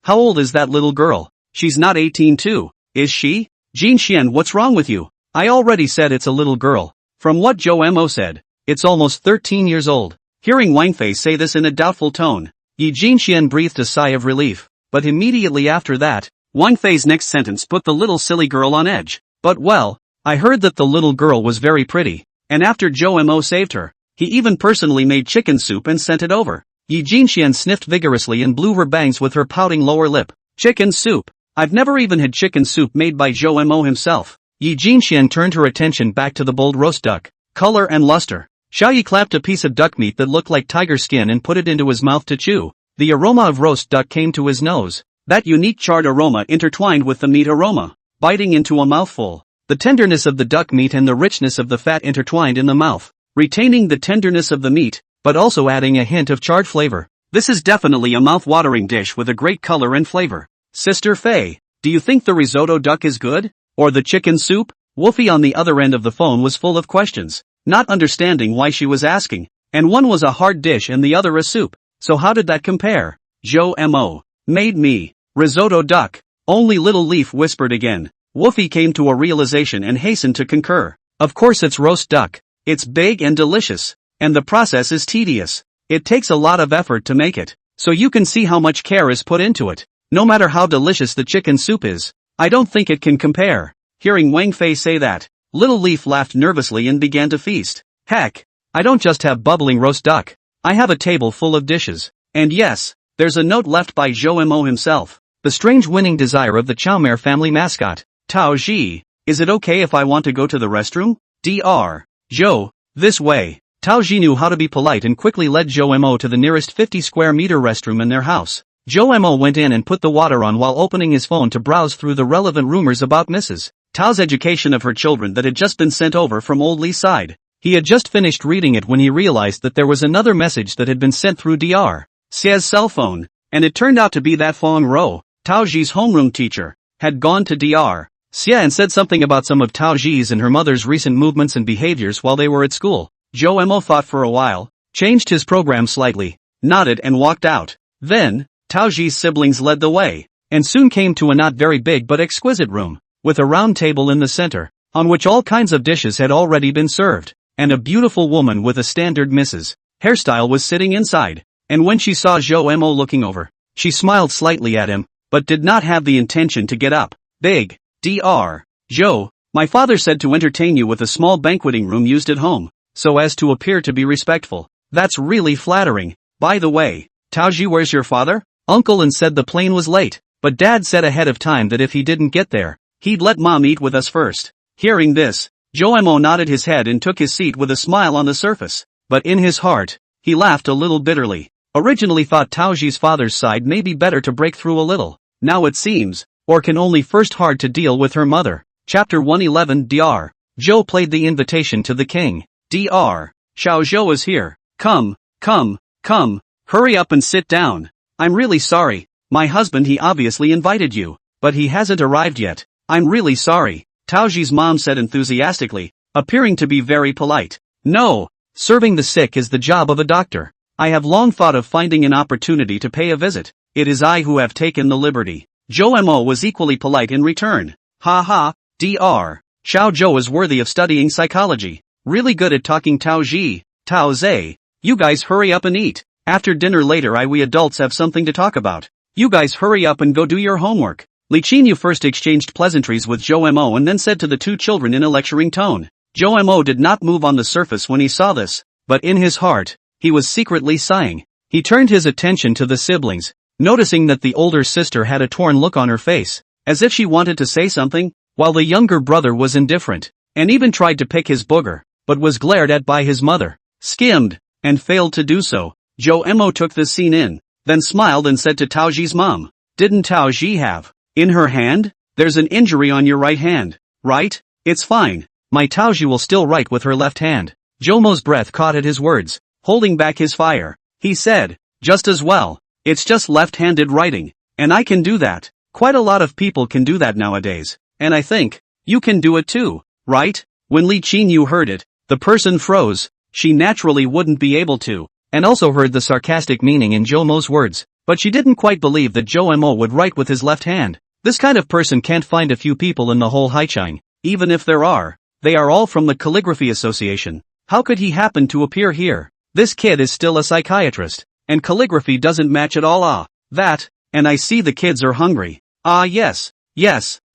How old is that little girl? She's not 18 too, is she? Jin Xian, what's wrong with you? I already said it's a little girl. From what Joe Mo said, it's almost 13 years old. Hearing Wang Fei say this in a doubtful tone, Yi Jinxian breathed a sigh of relief, but immediately after that, Wang Fei's next sentence put the little silly girl on edge. But well, I heard that the little girl was very pretty, and after Joe Mo saved her, he even personally made chicken soup and sent it over. Yi Jinxian sniffed vigorously and blew her bangs with her pouting lower lip. Chicken soup. I've never even had chicken soup made by Joe Mo himself. Yi Jinxian turned her attention back to the bold roast duck, color and luster. Xiaoyi clapped a piece of duck meat that looked like tiger skin and put it into his mouth to chew. The aroma of roast duck came to his nose. That unique charred aroma intertwined with the meat aroma, biting into a mouthful. The tenderness of the duck meat and the richness of the fat intertwined in the mouth, retaining the tenderness of the meat, but also adding a hint of charred flavor. This is definitely a mouth-watering dish with a great color and flavor. Sister Fei, do you think the risotto duck is good? Or the chicken soup? Wolfie on the other end of the phone was full of questions, not understanding why she was asking, and one was a hard dish and the other a soup. So how did that compare? Joe Mo. Made me. Risotto duck. Only Little Leaf whispered again. Wolfie came to a realization and hastened to concur. Of course it's roast duck. It's big and delicious. And the process is tedious. It takes a lot of effort to make it. So you can see how much care is put into it. No matter how delicious the chicken soup is, I don't think it can compare. Hearing Wang Fei say that, Little Leaf laughed nervously and began to feast. Heck, I don't just have bubbling roast duck. I have a table full of dishes. And yes, there's a note left by Joe Mo himself. The strange winning desire of the Chowmare family mascot. Tao Ji, is it okay if I want to go to the restroom? Dr. Joe, this way. Tao Ji knew how to be polite and quickly led Joe Mo to the nearest 50 square meter restroom in their house. Joe Mo went in and put the water on while opening his phone to browse through the relevant rumors about Mrs. Tao's education of her children that had just been sent over from Old Lee's side. He had just finished reading it when he realized that there was another message that had been sent through Dr. Xia's cell phone, and it turned out to be that Fong Ro, Tao Ji's homeroom teacher, had gone to Dr. Xia and said something about some of Tao Ji's and her mother's recent movements and behaviors while they were at school. Joe Mo thought for a while, changed his program slightly, nodded and walked out. Then, Tao Ji's siblings led the way, and soon came to a not very big but exquisite room, with a round table in the center, on which all kinds of dishes had already been served, and a beautiful woman with a standard Mrs. hairstyle was sitting inside, and when she saw Joe Mo looking over, she smiled slightly at him, but did not have the intention to get up. Big, Dr. Joe, my father said to entertain you with a small banqueting room used at home, so as to appear to be respectful. That's really flattering. By the way, Taoji, where's your father? Uncle An said the plane was late, but Dad said ahead of time that if he didn't get there, he'd let Mom eat with us first. Hearing this, Joe Mo nodded his head and took his seat with a smile on the surface, but in his heart, he laughed a little bitterly. Originally thought Taoji's father's side may be better to break through a little. Now it seems, or can only first hard to deal with her mother. Chapter 111 Dr. Zhou played the invitation to the king. Dr. Xiao Zhou is here. Come, hurry up and sit down. I'm really sorry. My husband he obviously invited you, but he hasn't arrived yet. I'm really sorry, Taoji's mom said enthusiastically, appearing to be very polite. No, serving the sick is the job of a doctor. I have long thought of finding an opportunity to pay a visit. It is I who have taken the liberty. Zhou Mo was equally polite in return. Ha ha, Dr. Xiao Zhou is worthy of studying psychology. Really good at talking Taoji, Tao Zhe. You guys hurry up and eat. After dinner later we adults have something to talk about. You guys hurry up and go do your homework. Li Qinyu first exchanged pleasantries with Zhou Mo and then said to the two children in a lecturing tone. Zhou Mo did not move on the surface when he saw this, but in his heart, he was secretly sighing. He turned his attention to the siblings, noticing that the older sister had a torn look on her face, as if she wanted to say something, while the younger brother was indifferent, and even tried to pick his booger, but was glared at by his mother, skimmed, and failed to do so. Zhou Mo took this scene in, then smiled and said to Taoji's mom, didn't Taoji have, in her hand? There's an injury on your right hand, right? It's fine. My Taoji will still write with her left hand. Zhou Mo's breath caught at his words, holding back his fire. He said, just as well. It's just left-handed writing, and I can do that. Quite a lot of people can do that nowadays, and I think, you can do it too, right? When Li Qinyu heard it, the person froze. She naturally wouldn't be able to, and also heard the sarcastic meaning in Zhou Mo's words, but she didn't quite believe that Zhou Mo would write with his left hand. This kind of person can't find a few people in the whole Haichang. Even if there are, they are all from the Calligraphy Association. How could he happen to appear here? This kid is still a psychiatrist, and calligraphy doesn't match at all. That, and I see the kids are hungry. Yes,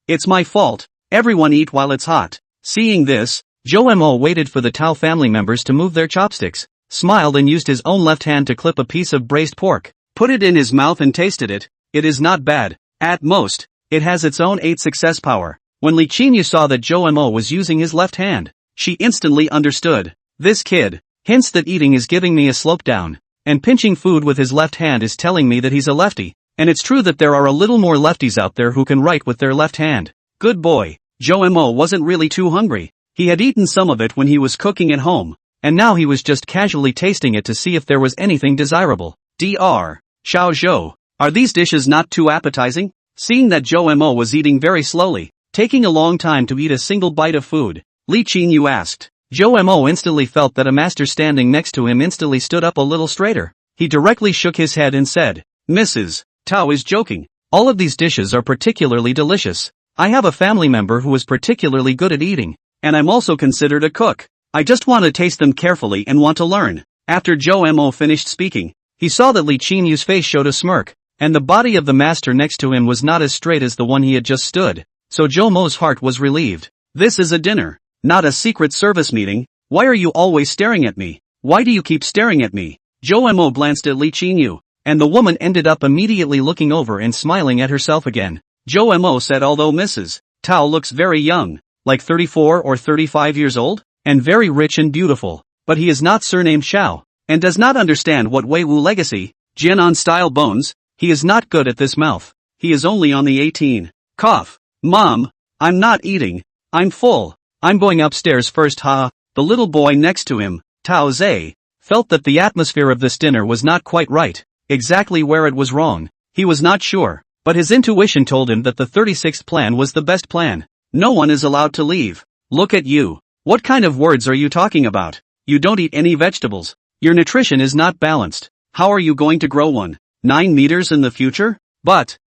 it's my fault. Everyone eat while it's hot. Seeing this, Zhou Mo waited for the Tao family members to move their chopsticks, smiled and used his own left hand to clip a piece of braised pork, put it in his mouth and tasted it. It is not bad. At most, it has its own 8 success power. When Li Qinyu saw that Zhou Mo was using his left hand, she instantly understood. This kid hints that eating is giving me a slope down, and pinching food with his left hand is telling me that he's a lefty, and it's true that there are a little more lefties out there who can write with their left hand. Good boy. Zhou Mo wasn't really too hungry. He had eaten some of it when he was cooking at home, and now he was just casually tasting it to see if there was anything desirable. Dr. Xiao Zhou, are these dishes not too appetizing? Seeing that Zhou Mo was eating very slowly, taking a long time to eat a single bite of food, Li Qinyu asked. Zhou Mo instantly felt that a master standing next to him instantly stood up a little straighter. He directly shook his head and said, Mrs. Tao is joking. All of these dishes are particularly delicious. I have a family member who is particularly good at eating, and I'm also considered a cook. I just want to taste them carefully and want to learn. After Zhou Mo finished speaking, he saw that Li Qinyu's face showed a smirk, and the body of the master next to him was not as straight as the one he had just stood, so Zhou Mo's heart was relieved. This is a dinner, not a secret service meeting. Why are you always staring at me? Why do you keep staring at me? Zhou Mo glanced at Li Qinyu, and the woman ended up immediately looking over and smiling at herself again. Zhou Mo said although Mrs. Tao looks very young, like 34 or 35 years old, and very rich and beautiful, but he is not surnamed Xiao, and does not understand what Wei Wu legacy, Jianan style bones, he is not good at this mouth. He is only on the 18. Cough. Mom, I'm not eating. I'm full. I'm going upstairs first. The little boy next to him, Tao Zhe, felt that the atmosphere of this dinner was not quite right, exactly where it was wrong. He was not sure, but his intuition told him that the 36th plan was the best plan. No one is allowed to leave. Look at you. What kind of words are you talking about? You don't eat any vegetables. Your nutrition is not balanced. How are you going to grow 9 meters in the future? But,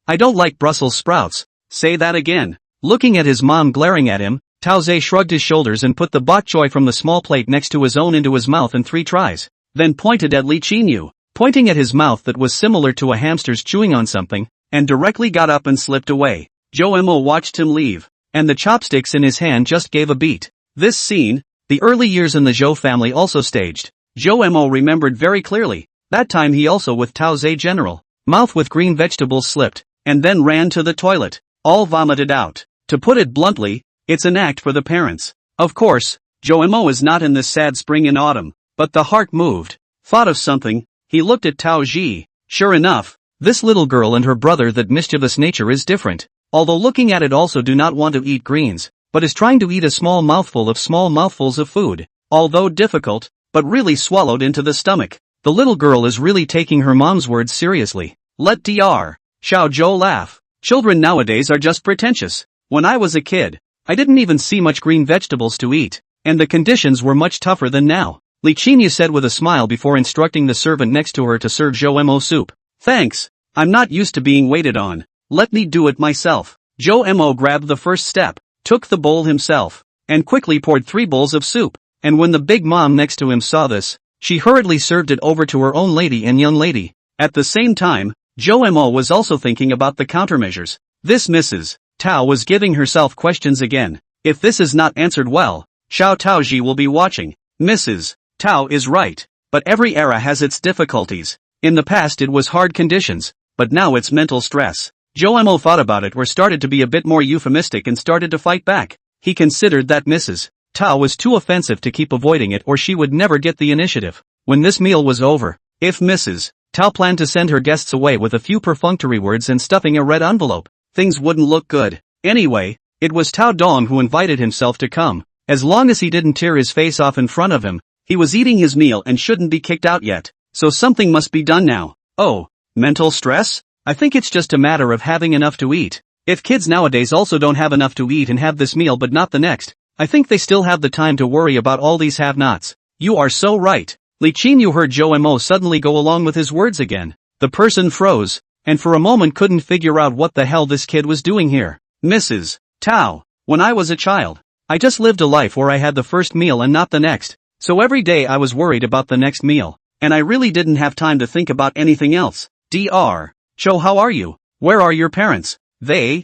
I don't like Brussels sprouts. Say that again. Looking at his mom glaring at him, Tao Zhe shrugged his shoulders and put the bok choy from the small plate next to his own into his mouth in 3 tries, then pointed at Li Qinyu, pointing at his mouth that was similar to a hamster's chewing on something, and directly got up and slipped away. Zhou Mo watched him leave, and the chopsticks in his hand just gave a beat. This scene, the early years in the Zhou family also staged. Zhou Mo remembered very clearly. That time he also with Tao Zhe general, mouth with green vegetables slipped, and then ran to the toilet, all vomited out. To put it bluntly, it's an act for the parents. Of course, Zhou Mo is not in this sad spring and autumn, but the heart moved, thought of something, he looked at Tao Ji. Sure enough, this little girl and her brother, that mischievous nature is different. although looking at it also do not want to eat greens, but is trying to eat a small mouthfuls of food, although difficult, but really swallowed into the stomach. The little girl is really taking her mom's words seriously. Let Dr. Xiao Zhou laugh. Children nowadays are just pretentious. When I was a kid, I didn't even see much green vegetables to eat, and the conditions were much tougher than now, Li Qinyu said with a smile before instructing the servant next to her to serve Zhou Mo soup. Thanks. I'm not used to being waited on. Let me do it myself. Zhou Mo grabbed the first step, took the bowl himself, and quickly poured 3 bowls of soup, and when the big mom next to him saw this, she hurriedly served it over to her own lady and young lady. At the same time, Zhou Mo was also thinking about the countermeasures. This Mrs. Tao was giving herself questions again. If this is not answered well, Xiao Taoji will be watching. Mrs. Tao is right. But every era has its difficulties. In the past it was hard conditions, but now it's mental stress. Zhou Mo thought about it or started to be a bit more euphemistic and started to fight back. He considered that Mrs. Tao was too offensive to keep avoiding it or she would never get the initiative. When this meal was over, if Mrs. Tao planned to send her guests away with a few perfunctory words and stuffing a red envelope, things wouldn't look good. Anyway, it was Tao Dong who invited himself to come. As long as he didn't tear his face off in front of him, he was eating his meal and shouldn't be kicked out yet. So something must be done now. Oh, mental stress? I think it's just a matter of having enough to eat. If kids nowadays also don't have enough to eat and have this meal but not the next, I think they still have the time to worry about all these have-nots. You are so right. Li Qinyu heard Zhou Mo suddenly go along with his words again. The person froze, and for a moment couldn't figure out what the hell this kid was doing here. Mrs. Tao, when I was a child, I just lived a life where I had the first meal and not the next, so every day I was worried about the next meal, and I really didn't have time to think about anything else. Dr. Cho, how are you? Where are your parents? They,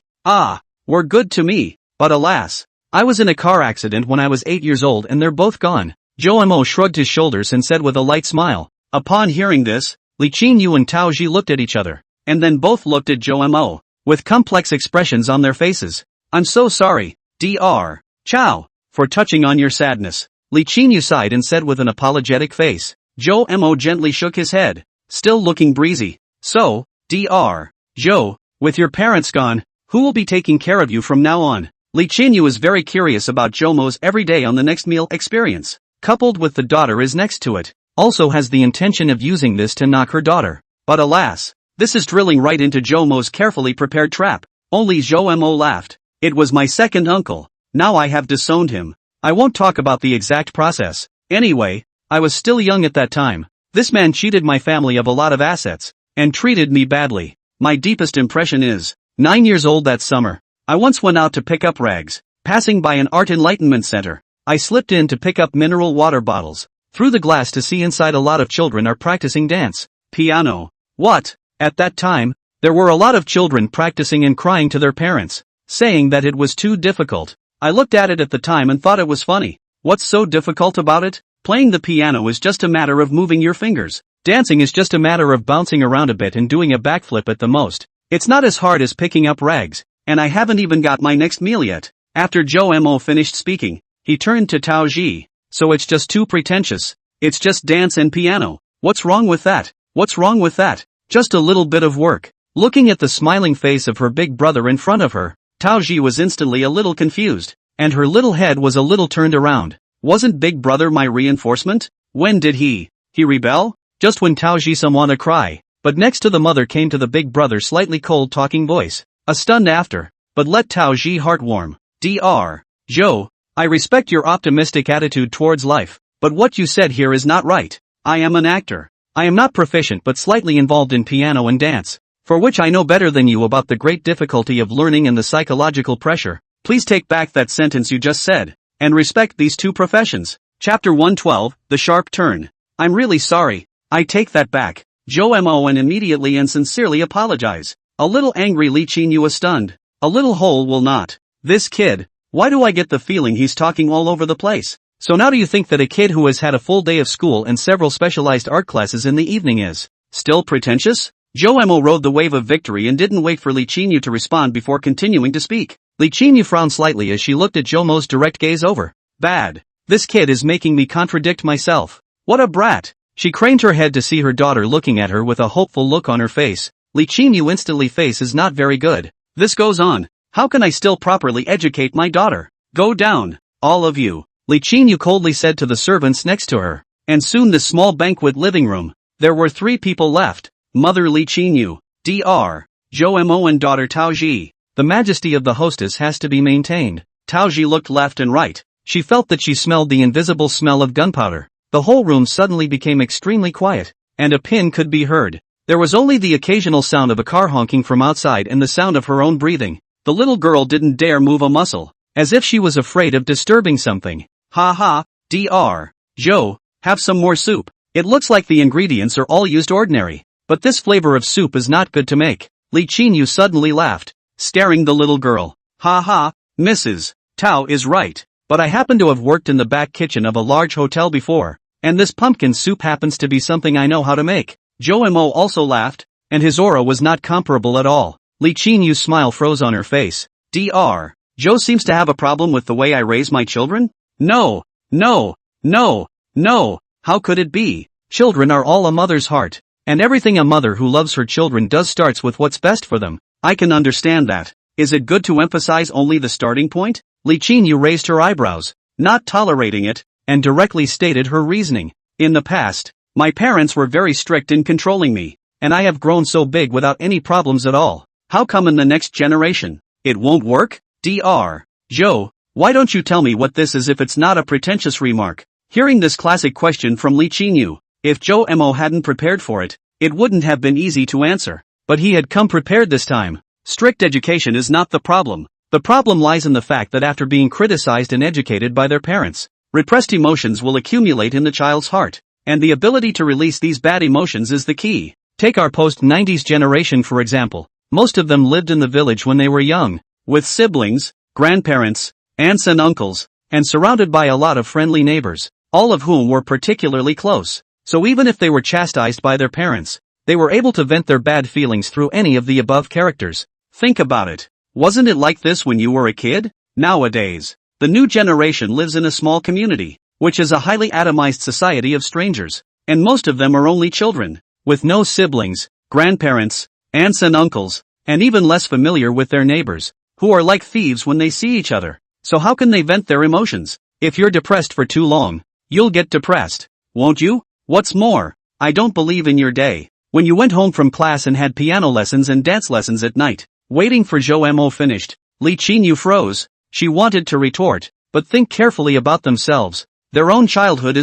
were good to me, but alas, I was in a car accident when I was 8 years old and they're both gone. Zhou Mo shrugged his shoulders and said with a light smile. Upon hearing this, Li Qinyu and Tao Ji looked at each other, and then both looked at Zhou Mo, with complex expressions on their faces. I'm so sorry, Dr. Chao, for touching on your sadness. Li Qinyu sighed and said with an apologetic face. Zhou Mo gently shook his head, still looking breezy. So, Dr. Zhou, with your parents gone, who will be taking care of you from now on? Li Qinyu is very curious about Zhou Mo's everyday on the next meal experience. Coupled with the daughter is next to it, also has the intention of using this to knock her daughter. But alas, this is drilling right into Zhou Mo's carefully prepared trap. Only Zhou Mo laughed. It was my second uncle. Now I have disowned him. I won't talk about the exact process. Anyway, I was still young at that time. This man cheated my family of a lot of assets, and treated me badly. My deepest impression is, 9 years old that summer, I once went out to pick up rags, passing by an art enlightenment center. I slipped in to pick up mineral water bottles, through the glass to see inside a lot of children are practicing dance, piano. What? At that time, there were a lot of children practicing and crying to their parents, saying that it was too difficult. I looked at it at the time and thought it was funny. What's so difficult about it? Playing the piano is just a matter of moving your fingers. Dancing is just a matter of bouncing around a bit and doing a backflip at the most. It's not as hard as picking up rags, and I haven't even got my next meal yet. After Zhou Mo finished speaking, he turned to Tao Ji. So it's just too pretentious. It's just dance and piano. What's wrong with that? What's wrong with that? Just a little bit of work. Looking at the smiling face of her big brother in front of her, Tao Ji was instantly a little confused, and her little head was a little turned around. Wasn't big brother my reinforcement? When did he rebel? Just when Tao Ji wanted to cry. But next to the mother came to the big brother slightly cold talking voice. A stunned after, but let Tao Ji heart warm. Dr. Zhou, I respect your optimistic attitude towards life, but what you said here is not right. I am an actor. I am not proficient but slightly involved in piano and dance, for which I know better than you about the great difficulty of learning and the psychological pressure. Please take back that sentence you just said, and respect these two professions. Chapter 112, The Sharp Turn. I'm really sorry. I take that back. Zhou Mo and immediately and sincerely apologize. A little angry Li Qinyu was stunned. A little hole will not. This kid, why do I get the feeling he's talking all over the place? So now do you think that a kid who has had a full day of school and several specialized art classes in the evening is still pretentious? Zhou Mo rode the wave of victory and didn't wait for Li Qinyu to respond before continuing to speak. Li Qinyu frowned slightly as she looked at Zhou Mo's direct gaze over. Bad. This kid is making me contradict myself. What a brat. She craned her head to see her daughter looking at her with a hopeful look on her face. Li Qinyu instantly face is not very good. This goes on. How can I still properly educate my daughter? Go down, all of you, Li Qingyu coldly said to the servants next to her. And soon the small banquet living room. There were 3 people left, Mother Li Qingyu, Dr. Zhou Mo and daughter Tao Ji. The majesty of the hostess has to be maintained. Tao Ji looked left and right. She felt that she smelled the invisible smell of gunpowder. The whole room suddenly became extremely quiet, and a pin could be heard. There was only the occasional sound of a car honking from outside and the sound of her own breathing. The little girl didn't dare move a muscle, as if she was afraid of disturbing something. Ha ha, Dr. Zhou, have some more soup. It looks like the ingredients are all used ordinary, but this flavor of soup is not good to make. Li Qingyu suddenly laughed, staring the little girl. Ha ha, Mrs. Tao is right, but I happen to have worked in the back kitchen of a large hotel before, and this pumpkin soup happens to be something I know how to make. Zhou Mo also laughed, and his aura was not comparable at all. Li Qinyu's smile froze on her face. Dr. Zhou seems to have a problem with the way I raise my children? No, no, no, no, how could it be? Children are all a mother's heart, and everything a mother who loves her children does starts with what's best for them. I can understand that. Is it good to emphasize only the starting point? Li Qingyu raised her eyebrows, not tolerating it, and directly stated her reasoning. In the past, my parents were very strict in controlling me, and I have grown so big without any problems at all. How come in the next generation, it won't work? Dr. Zhou, why don't you tell me what this is if it's not a pretentious remark? Hearing this classic question from Li Qingyu, if Zhou Mo hadn't prepared for it, it wouldn't have been easy to answer. But he had come prepared this time. Strict education is not the problem. The problem lies in the fact that after being criticized and educated by their parents, repressed emotions will accumulate in the child's heart, and the ability to release these bad emotions is the key. Take our post-90s generation for example. Most of them lived in the village when they were young, with siblings, grandparents, aunts and uncles, and surrounded by a lot of friendly neighbors, all of whom were particularly close. So even if they were chastised by their parents, they were able to vent their bad feelings through any of the above characters. Think about it. Wasn't it like this when you were a kid? Nowadays, the new generation lives in a small community, which is a highly atomized society of strangers, and most of them are only children, with no siblings, grandparents, aunts and uncles, and even less familiar with their neighbors, who are like thieves when they see each other. So how can they vent their emotions? If you're depressed for too long, you'll get depressed, won't you? What's more, I don't believe in your day, when you went home from class and had piano lessons and dance lessons at night, waiting for Zhou Mo finished. Li Qingyu froze. She wanted to retort, but think carefully about themselves. Their own childhood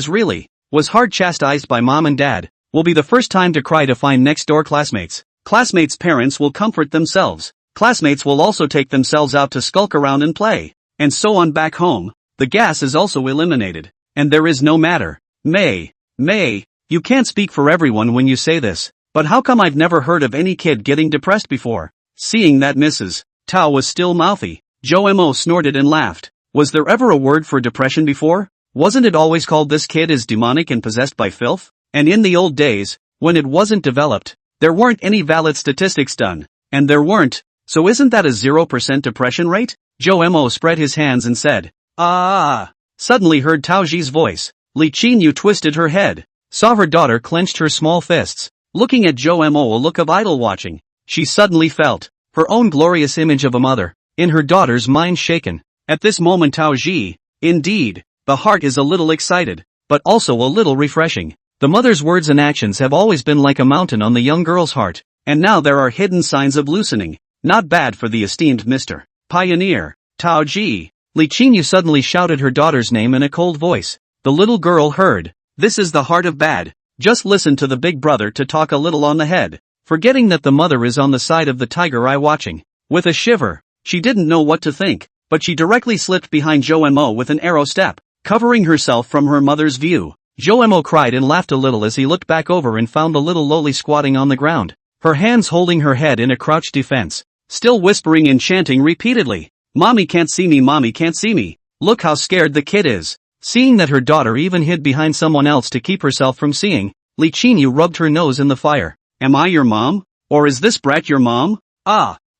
was hard chastised by mom and dad, will be the first time to cry to find next-door classmates. Classmates' parents will comfort themselves. Classmates will also take themselves out to skulk around and play. And so on back home, the gas is also eliminated. And there is no matter. May, you can't speak for everyone when you say this, but how come I've never heard of any kid getting depressed before? Seeing that Mrs. Tao was still mouthy, Zhou Mo snorted and laughed. Was there ever a word for depression before? Wasn't it always called this kid is demonic and possessed by filth? And in the old days, when it wasn't developed, there weren't any valid statistics done, and there weren't, so isn't that a 0% depression rate? Zhou Mo spread his hands and said, Suddenly heard Tao Ji's voice. Li Qingyu twisted her head, saw her daughter clenched her small fists, looking at Zhou Mo a look of idol watching. She suddenly felt her own glorious image of a mother, in her daughter's mind shaken. At this moment Tao Ji, indeed, the heart is a little excited, but also a little refreshing. The mother's words and actions have always been like a mountain on the young girl's heart, and now there are hidden signs of loosening. Not bad for the esteemed Mr. Pioneer, Tao Ji. Li Qingyu suddenly shouted her daughter's name in a cold voice. The little girl heard. This is the heart of bad. Just listen to the big brother to talk a little on the head. Forgetting that the mother is on the side of the tiger eye watching. With a shiver, she didn't know what to think, but she directly slipped behind Zhou Mo with an arrow step, covering herself from her mother's view. Zhou Mo cried and laughed a little as he looked back over and found the little loli squatting on the ground, her hands holding her head in a crouched defense, still whispering and chanting repeatedly, "Mommy can't see me, mommy can't see me." Look how scared the kid is. Seeing that her daughter even hid behind someone else to keep herself from seeing, Li Qingyu rubbed her nose in the fire. Am I your mom? Or is this brat your mom?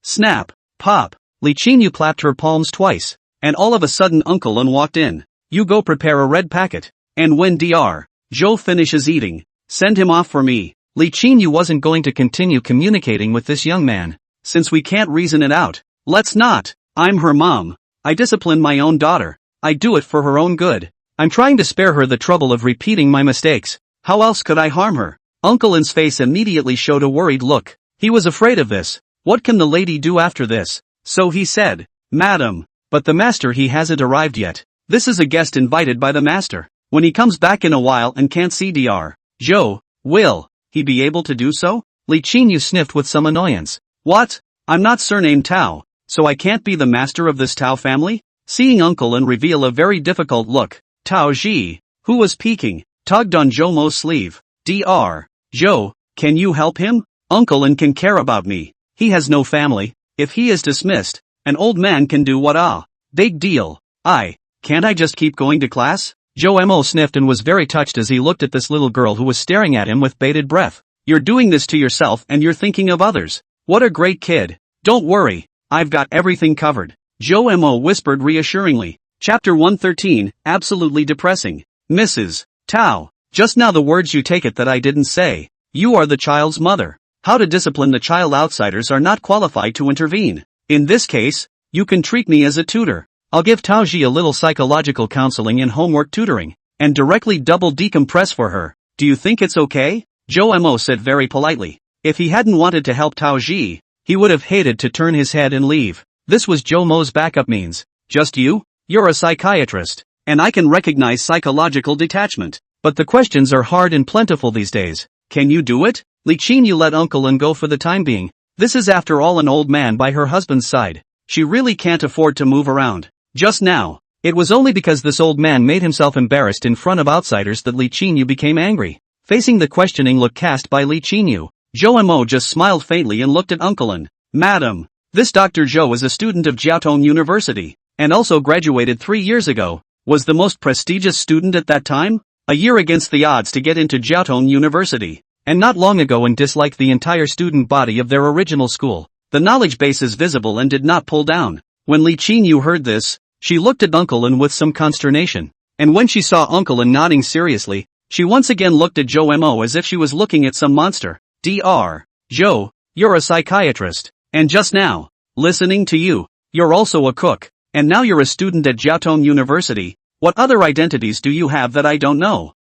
Snap, pop. Li Qingyu clapped her palms twice, and all of a sudden Uncle Un walked in. You go prepare a red packet, and when Dr. Zhou finishes eating, send him off for me. Li Qingyu wasn't going to continue communicating with this young man. Since we can't reason it out, let's not. I'm her mom. I discipline my own daughter. I do it for her own good. I'm trying to spare her the trouble of repeating my mistakes. How else could I harm her? Uncle In's face immediately showed a worried look. He was afraid of this. What can the lady do after this? So he said, Madam. But the master he hasn't arrived yet. This is a guest invited by the master. When he comes back in a while and can't see Dr. Joe, will he be able to do so? Li Qinyu sniffed with some annoyance. What? I'm not surnamed Tao, so I can't be the master of this Tao family? Seeing Uncle In reveal a very difficult look, Tao Ji, who was peeking, tugged on Zhou Mo's sleeve. Dr. Joe, can you help him? Uncle In can care about me. He has no family. If he is dismissed, an old man can do what big deal. Can't I just keep going to class? Zhou Mo sniffed and was very touched as he looked at this little girl who was staring at him with bated breath. You're doing this to yourself and you're thinking of others. What a great kid. Don't worry, I've got everything covered. Zhou Mo whispered reassuringly. Chapter 113, absolutely depressing. Mrs. Tao, just now the words you take it that I didn't say. You are the child's mother. How to discipline the child? Outsiders are not qualified to intervene. In this case, you can treat me as a tutor. I'll give Taoji a little psychological counseling and homework tutoring, and directly double decompress for her. Do you think it's okay? Zhou Mo said very politely. If he hadn't wanted to help Taoji, he would have hated to turn his head and leave. This was Zhou Mo's backup means. Just you? You're a psychiatrist, and I can recognize psychological detachment. But the questions are hard and plentiful these days. Can you do it? Li Qinyu let Uncle In go for the time being. This is after all an old man by her husband's side. She really can't afford to move around. Just now, it was only because this old man made himself embarrassed in front of outsiders that Li Qinyu became angry. Facing the questioning look cast by Li Qinyu, Zhou Mo just smiled faintly and looked at Uncle In. Madam, this Dr. Zhou is a student of Jiaotong University, and also graduated 3 years ago. Was the most prestigious student at that time? A year against the odds to get into Jiaotong University, and not long ago and disliked the entire student body of their original school. The knowledge base is visible and did not pull down. When Li Qinyu heard this, she looked at Uncle In with some consternation. And when she saw Uncle In nodding seriously, she once again looked at Zhou Mo as if she was looking at some monster. Dr. Joe, you're a psychiatrist. And just now, listening to you, you're also a cook. And now you're a student at Jiaotong University. What other identities do you have that I don't know?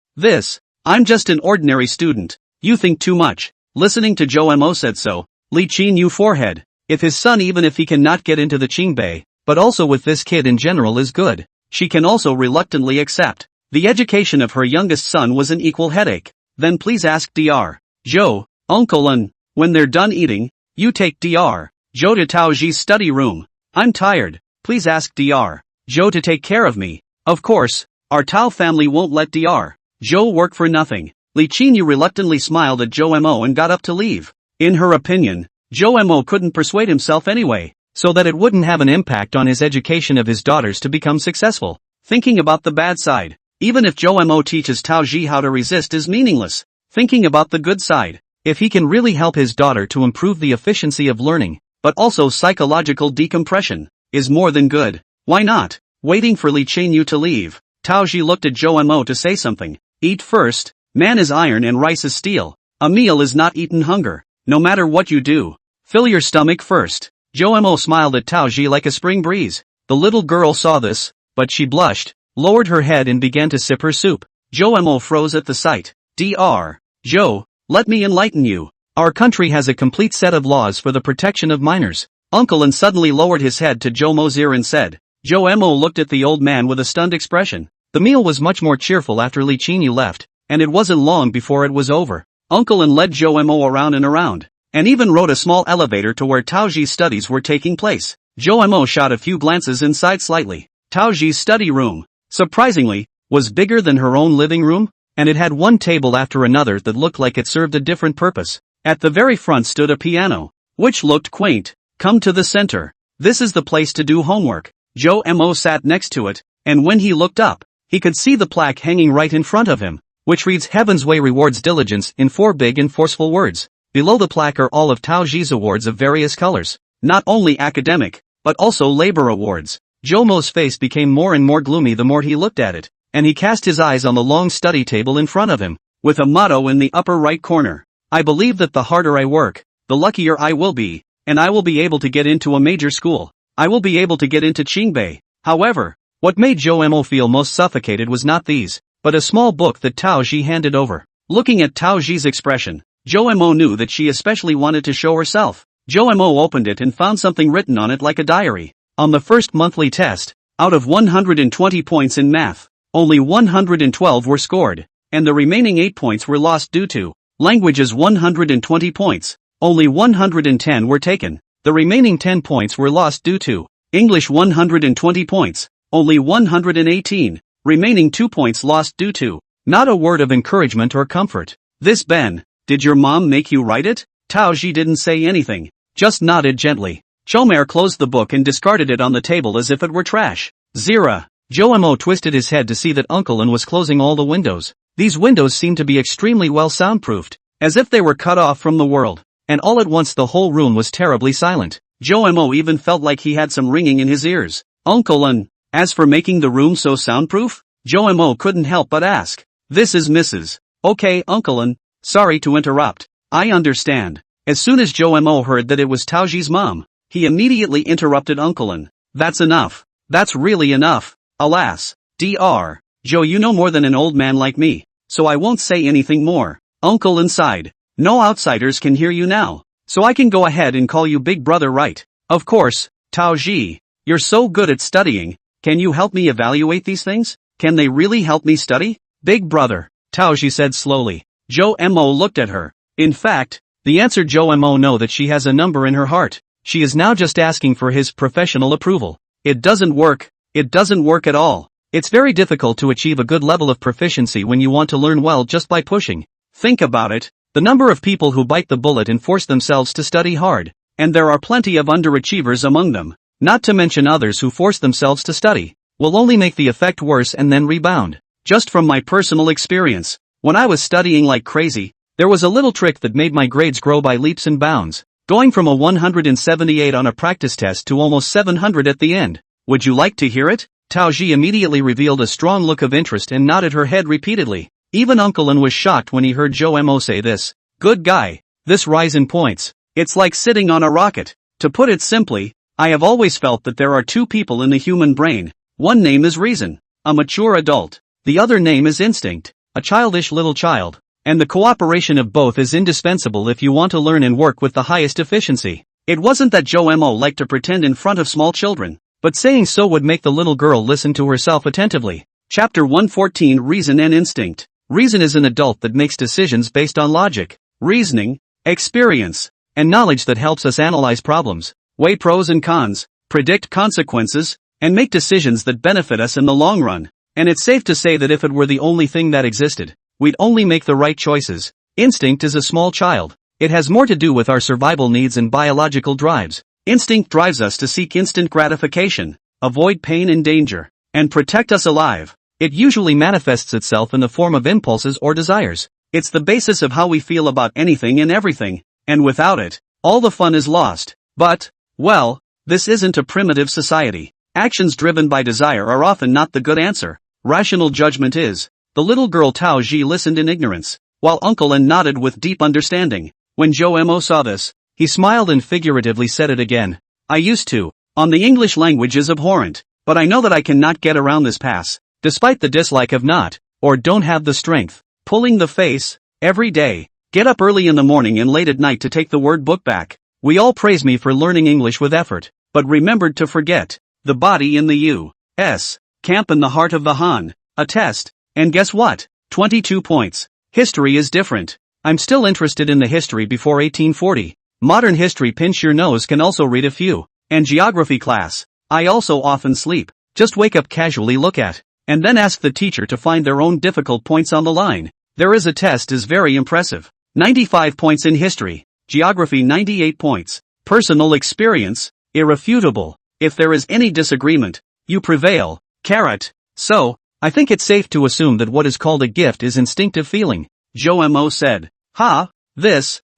I'm just an ordinary student. You think too much. Listening to Zhou Mo said so, Li Qinyu forehead. If his son, even if he cannot get into the Qingbei, but also with this kid in general is good, she can also reluctantly accept. The education of her youngest son was an equal headache. Then please ask Dr. Joe, Uncle In, when they're done eating, you take Dr. Joe to Taoji's study room. I'm tired. Please ask Dr. Joe to take care of me. Of course, our Tao family won't let Dr. Joe work for nothing. Li Qinyu reluctantly smiled at Zhou Mo and got up to leave. In her opinion, Zhou Mo couldn't persuade himself anyway, so that it wouldn't have an impact on his education of his daughters to become successful. Thinking about the bad side, even if Zhou Mo teaches Taoji how to resist is meaningless. Thinking about the good side, if he can really help his daughter to improve the efficiency of learning, but also psychological decompression, is more than good. Why not? Waiting for Li Qinyu to leave, Taoji looked at Zhou Mo to say something. Eat first. Man is iron and rice is steel. A meal is not eaten hunger. No matter what you do, fill your stomach first. Zhou Mo smiled at Taoji like a spring breeze. The little girl saw this, but she blushed, lowered her head and began to sip her soup. Zhou Mo froze at the sight. Dr. Joe, let me enlighten you. Our country has a complete set of laws for the protection of minors. Uncle In suddenly lowered his head to Zhou Mo's ear and said. Zhou Mo looked at the old man with a stunned expression. The meal was much more cheerful after Li Qinyu left, and it wasn't long before it was over. Uncle In led Zhou Mo around and around, and even rode a small elevator to where Taoji's studies were taking place. Zhou Mo shot a few glances inside slightly. Taoji's study room, surprisingly, was bigger than her own living room, and it had one table after another that looked like it served a different purpose. At the very front stood a piano, which looked quaint. Come to the center. This is the place to do homework. Zhou Mo sat next to it, and when he looked up, he could see the plaque hanging right in front of him, which reads Heaven's Way rewards diligence in 4 big and forceful words. Below the plaque are all of Taoji's awards of various colors, not only academic, but also labor awards. Zhou Mo's face became more and more gloomy the more he looked at it, and he cast his eyes on the long study table in front of him, with a motto in the upper right corner. I believe that the harder I work, the luckier I will be, and I will be able to get into a major school. I will be able to get into Qingbei. However, what made Zhou Mo feel most suffocated was not these, but a small book that Tao Ji handed over. Looking at Tao Ji's expression, Zhou Mo knew that she especially wanted to show herself. Zhou Mo opened it and found something written on it like a diary. On the first monthly test, out of 120 points in math, only 112 were scored, and the remaining 8 points were lost due to languages. 120 points, only 110 were taken. The remaining 10 points were lost due to English. 120 points, only 118, remaining 2 points lost due to not a word of encouragement or comfort. This Ben, did your mom make you write it? Tao Ji didn't say anything, just nodded gently. Chomer closed the book and discarded it on the table as if it were trash. Zira. Zhou Mo twisted his head to see that Uncle An was closing all the windows. These windows seemed to be extremely well soundproofed, as if they were cut off from the world, and all at once the whole room was terribly silent. Zhou Mo even felt like he had some ringing in his ears. Uncle An, as for making the room so soundproof? Zhou Mo couldn't help but ask. This is Mrs. Okay, Uncle An, sorry to interrupt. I understand. As soon as Zhou Mo heard that it was Tao Ji's mom, he immediately interrupted Uncle An. That's enough. That's really enough. Alas, Dr. Zhou, you know more than an old man like me, so I won't say anything more. Uncle An sighed. No outsiders can hear you now, so I can go ahead and call you Big Brother, right? Of course, Tao Ji. You're so good at studying. Can you help me evaluate these things? Can they really help me study? Big Brother, Tao Ji said slowly. Zhou Mo looked at her. In fact, the answer Zhou Mo know that she has a number in her heart. She is now just asking for his professional approval. It doesn't work. It doesn't work at all. It's very difficult to achieve a good level of proficiency when you want to learn well just by pushing. Think about it. The number of people who bite the bullet and force themselves to study hard, and there are plenty of underachievers among them, not to mention others who force themselves to study, will only make the effect worse and then rebound. Just from my personal experience, when I was studying like crazy, there was a little trick that made my grades grow by leaps and bounds, going from a 178 on a practice test to almost 700 at the end. Would you like to hear it? Tao Ji immediately revealed a strong look of interest and nodded her head repeatedly. Even Uncle An was shocked when he heard Zhou Mo say this. Good guy. This rise in points. It's like sitting on a rocket. To put it simply, I have always felt that there are two people in the human brain. One name is reason, a mature adult. The other name is instinct, a childish little child. And the cooperation of both is indispensable if you want to learn and work with the highest efficiency. It wasn't that Zhou Mo liked to pretend in front of small children, but saying so would make the little girl listen to herself attentively. Chapter 114 Reason and Instinct. Reason is an adult that makes decisions based on logic, reasoning, experience, and knowledge that helps us analyze problems, weigh pros and cons, predict consequences, and make decisions that benefit us in the long run. And it's safe to say that if it were the only thing that existed, we'd only make the right choices. Instinct is a small child. It has more to do with our survival needs and biological drives. Instinct drives us to seek instant gratification, avoid pain and danger, and protect us alive. It usually manifests itself in the form of impulses or desires. It's the basis of how we feel about anything and everything, and without it, all the fun is lost. But, well, this isn't a primitive society. Actions driven by desire are often not the good answer. Rational judgment is. The little girl Tao Ji listened in ignorance, while Uncle An nodded with deep understanding. When Zhou Mo saw this, he smiled and figuratively said it again. I used to. On the English language is abhorrent, but I know that I cannot get around this pass, despite the dislike of not, or don't have the strength, pulling the face, every day, get up early in the morning and late at night to take the word book back. We all praise me for learning English with effort, but remembered to forget, the body in the U.S. camp in the heart of the Han, a test, and guess what? 22 points. History is different. I'm still interested in the history before 1840. Modern history pinch your nose can also read a few. And geography class. I also often sleep. Just wake up casually look at, and then ask the teacher to find their own difficult points on the line. There is a test is very impressive. 95 points in history. Geography 98 points. Personal experience, irrefutable. If there is any disagreement, you prevail. Carrot. So, I think it's safe to assume that what is called a gift is instinctive feeling. Zhou Mo said.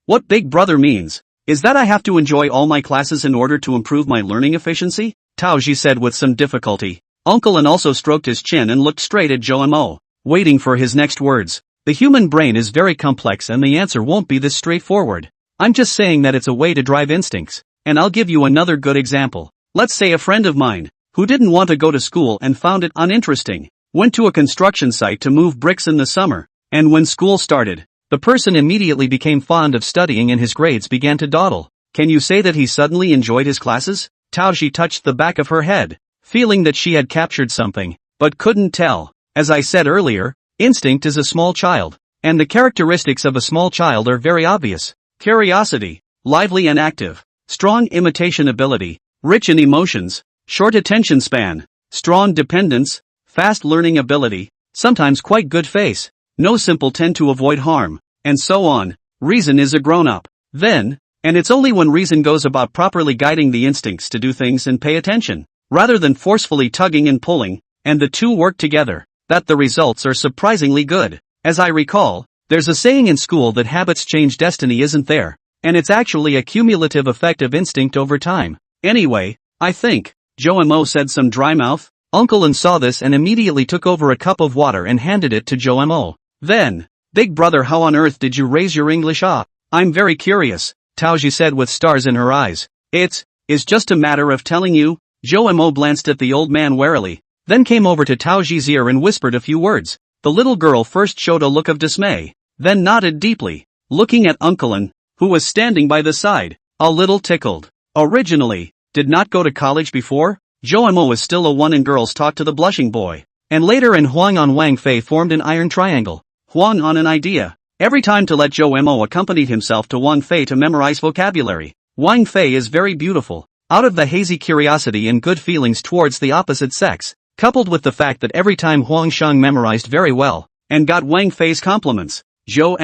What Big Brother means, is that I have to enjoy all my classes in order to improve my learning efficiency? Tao Ji said with some difficulty. Uncle An also stroked his chin and looked straight at Zhou Mo, waiting for his next words. The human brain is very complex and the answer won't be this straightforward. I'm just saying that it's a way to drive instincts, and I'll give you another good example. Let's say a friend of mine, who didn't want to go to school and found it uninteresting, went to a construction site to move bricks in the summer, and when school started, the person immediately became fond of studying and his grades began to dawdle. Can you say that he suddenly enjoyed his classes? Taoji touched the back of her head, feeling that she had captured something, but couldn't tell. As I said earlier, instinct is a small child, and the characteristics of a small child are very obvious. Curiosity, lively and active, strong imitation ability, rich in emotions, short attention span, strong dependence, fast learning ability, sometimes quite good face, no simple tend to avoid harm, and so on. Reason is a grown-up. Then, and it's only when reason goes about properly guiding the instincts to do things and pay attention, rather than forcefully tugging and pulling, and the two work together, that the results are surprisingly good. As I recall, there's a saying in school that habits change destiny, isn't there? And it's actually a cumulative effect of instinct over time. Anyway, I think, Joe said, some dry mouth. Uncle An saw this and immediately took over a cup of water and handed it to Joe. Then, big brother, how on earth did you raise your English? I'm very curious, Taoji said with stars in her eyes. It's just a matter of telling you. Joe glanced at the old man warily, then came over to Taoji's ear and whispered a few words. The little girl first showed a look of dismay, then nodded deeply, looking at Uncle An, who was standing by the side, a little tickled. Originally, did not go to college before? Joe was still a one in girls talk to the blushing boy, and later in Huang on Wang Fei formed an iron triangle. Huang on an idea, every time to let Joe accompanied himself to Wang Fei to memorize vocabulary. Wang Fei is very beautiful, out of the hazy curiosity and good feelings towards the opposite sex, coupled with the fact that every time Huang Sheng memorized very well, and got Wang Fei's compliments, Joe,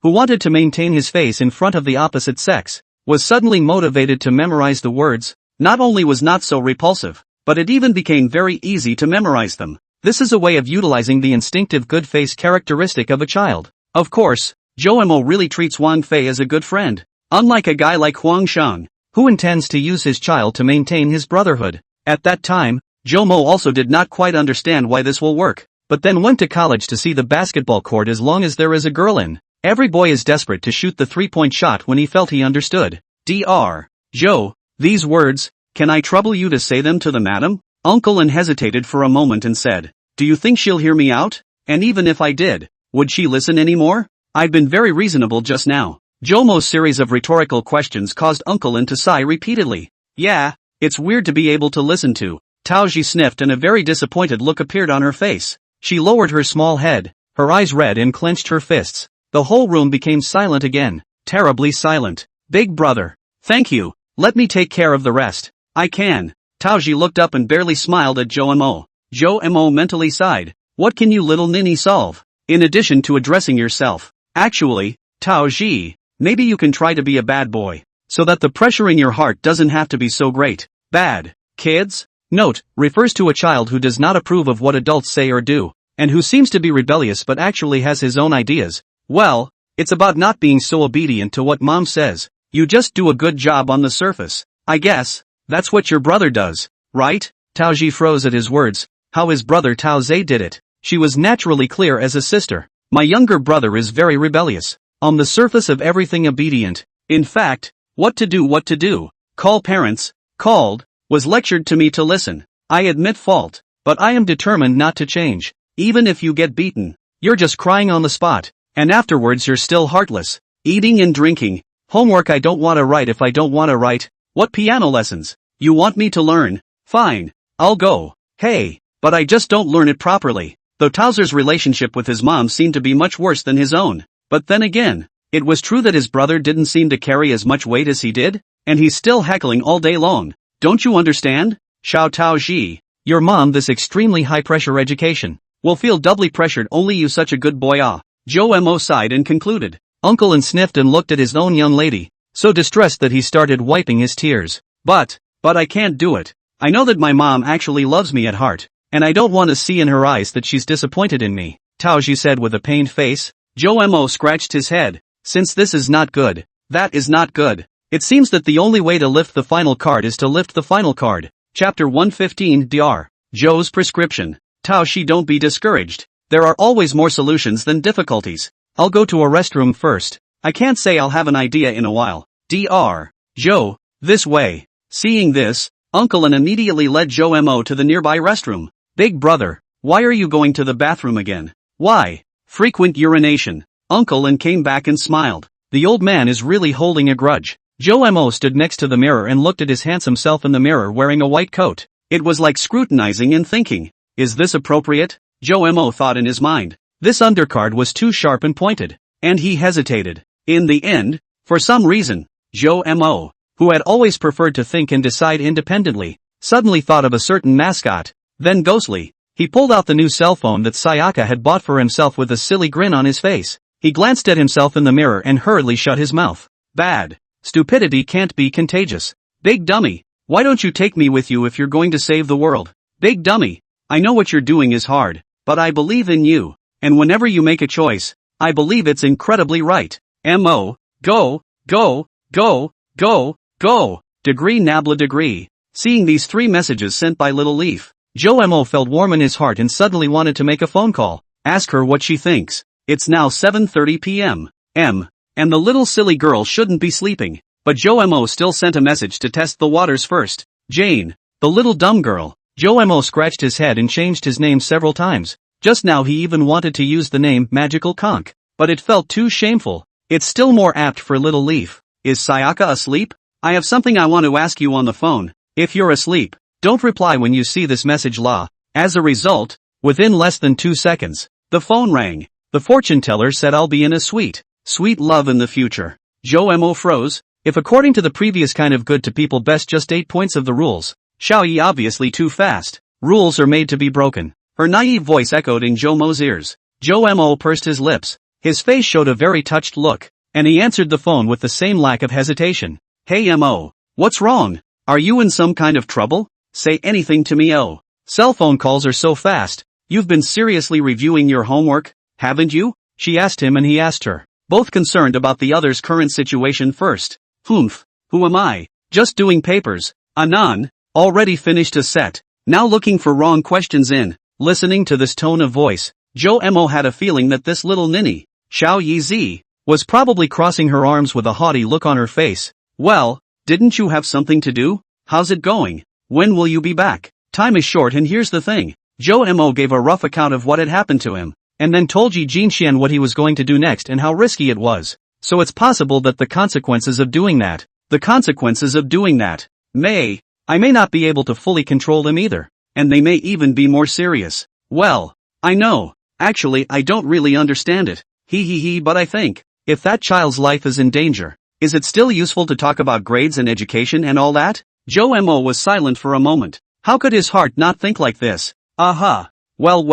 who wanted to maintain his face in front of the opposite sex, was suddenly motivated to memorize the words. Not only was not so repulsive, but it even became very easy to memorize them. This is a way of utilizing the instinctive good face characteristic of a child. Of course, Joe really treats Wang Fei as a good friend, unlike a guy like Huang Sheng, who intends to use his child to maintain his brotherhood. At that time, Joe also did not quite understand why this will work, but then went to college to see the basketball court as long as there is a girl in. Every boy is desperate to shoot the three-point shot when he felt he understood. Dr. Joe, these words, can I trouble you to say them to the madam? Uncle An hesitated for a moment and said, do you think she'll hear me out? And even if I did, would she listen anymore? I've been very reasonable just now. Jomo's series of rhetorical questions caused Uncle An to sigh repeatedly. Yeah, it's weird to be able to listen to. Taoji sniffed and a very disappointed look appeared on her face. She lowered her small head, her eyes red and clenched her fists. The whole room became silent again, terribly silent. Big brother, thank you, let me take care of the rest. I can. Taoji looked up and barely smiled at Joe. Joe mentally sighed. What can you little ninny solve, in addition to addressing yourself? Actually, Taoji, maybe you can try to be a bad boy, so that the pressure in your heart doesn't have to be so great. Bad kids? Note, refers to a child who does not approve of what adults say or do, and who seems to be rebellious but actually has his own ideas. Well, it's about not being so obedient to what mom says. You just do a good job on the surface. I guess, that's what your brother does, right? Taoji froze at his words. How his brother Tao Zhe did it. She was naturally clear as a sister. My younger brother is very rebellious. On the surface of everything obedient. In fact, what to do, call parents, called, was lectured to me to listen. I admit fault, but I am determined not to change. Even if you get beaten, you're just crying on the spot, and afterwards you're still heartless. Eating and drinking, homework I don't want to write if I don't want to write. What piano lessons? You want me to learn? Fine, I'll go. Hey, but I just don't learn it properly. Though Towser's relationship with his mom seemed to be much worse than his own. But then again, it was true that his brother didn't seem to carry as much weight as he did, and he's still heckling all day long. Don't you understand? Xiao Taoji, your mom this extremely high-pressure education will feel doubly pressured only you such a good boy. Joe sighed and concluded. Uncle An sniffed and looked at his own young lady, so distressed that he started wiping his tears. But I can't do it. I know that my mom actually loves me at heart, and I don't want to see in her eyes that she's disappointed in me, Taoji said with a pained face. Joe scratched his head. Since this is not good, that is not good. It seems that the only way to lift the final card is to lift the final card. Chapter 115 Dr. Joe's prescription. Taoshi, don't be discouraged. There are always more solutions than difficulties. I'll go to a restroom first. I can't say I'll have an idea in a while. Dr. Joe, this way. Seeing this, Uncle An immediately led Joe Mo to the nearby restroom. Big brother, why are you going to the bathroom again? Why? Frequent urination. Uncle An came back and smiled. The old man is really holding a grudge. Joe Mo stood next to the mirror and looked at his handsome self in the mirror wearing a white coat. It was like scrutinizing and thinking, is this appropriate? Joe Mo thought in his mind. This undercard was too sharp and pointed. And he hesitated. In the end, for some reason, Joe Mo, who had always preferred to think and decide independently, suddenly thought of a certain mascot. Then ghostly, he pulled out the new cell phone that Sayaka had bought for himself with a silly grin on his face. He glanced at himself in the mirror and hurriedly shut his mouth. Bad. Stupidity can't be contagious. Big dummy, why don't you take me with you if you're going to save the world? Big dummy, I know what you're doing is hard, but I believe in you, and whenever you make a choice, I believe it's incredibly right. Mo, go, go, go, go, go, degree nabla degree. Seeing these 3 messages sent by Little Leaf, Joe Mo felt warm in his heart and suddenly wanted to make a phone call, ask her what she thinks. It's now 7:30 p.m. And the little silly girl shouldn't be sleeping. But Joe Mo still sent a message to test the waters first. Jane, the little dumb girl. Joe Mo scratched his head and changed his name several times. Just now he even wanted to use the name Magical Conch. But it felt too shameful. It's still more apt for Little Leaf. Is Sayaka asleep? I have something I want to ask you on the phone. If you're asleep, don't reply when you see this message la. As a result, within less than 2 seconds, the phone rang. The fortune teller said I'll be in a sweet love in the future. Joe Mo froze. If according to the previous kind of good to people best just 8 points of the rules, Xiao Yi obviously too fast. Rules are made to be broken. Her naive voice echoed in Joe Mo's ears. Joe Mo pursed his lips. His face showed a very touched look, and he answered the phone with the same lack of hesitation. Hey Mo, what's wrong? Are you in some kind of trouble? Say anything to me oh. Cell phone calls are so fast. You've been seriously reviewing your homework, haven't you? She asked him and he asked her, both concerned about the other's current situation first. Humph, who am I? Just doing papers. Anan, already finished a set. Now looking for wrong questions in. Listening to this tone of voice, Joe Mo had a feeling that this little ninny, Xiao Yi Zi, was probably crossing her arms with a haughty look on her face. Well, didn't you have something to do? How's it going? When will you be back? Time is short and here's the thing. Joe Mo gave a rough account of what had happened to him, and then told Yi Jinxian what he was going to do next and how risky it was. So it's possible that the consequences of doing that, I may not be able to fully control them either, and they may even be more serious. Well, I know, actually I don't really understand it, but I think, if that child's life is in danger, is it still useful to talk about grades and education and all that? Joe Mo was silent for a moment. How could his heart not think like this? Aha. Well,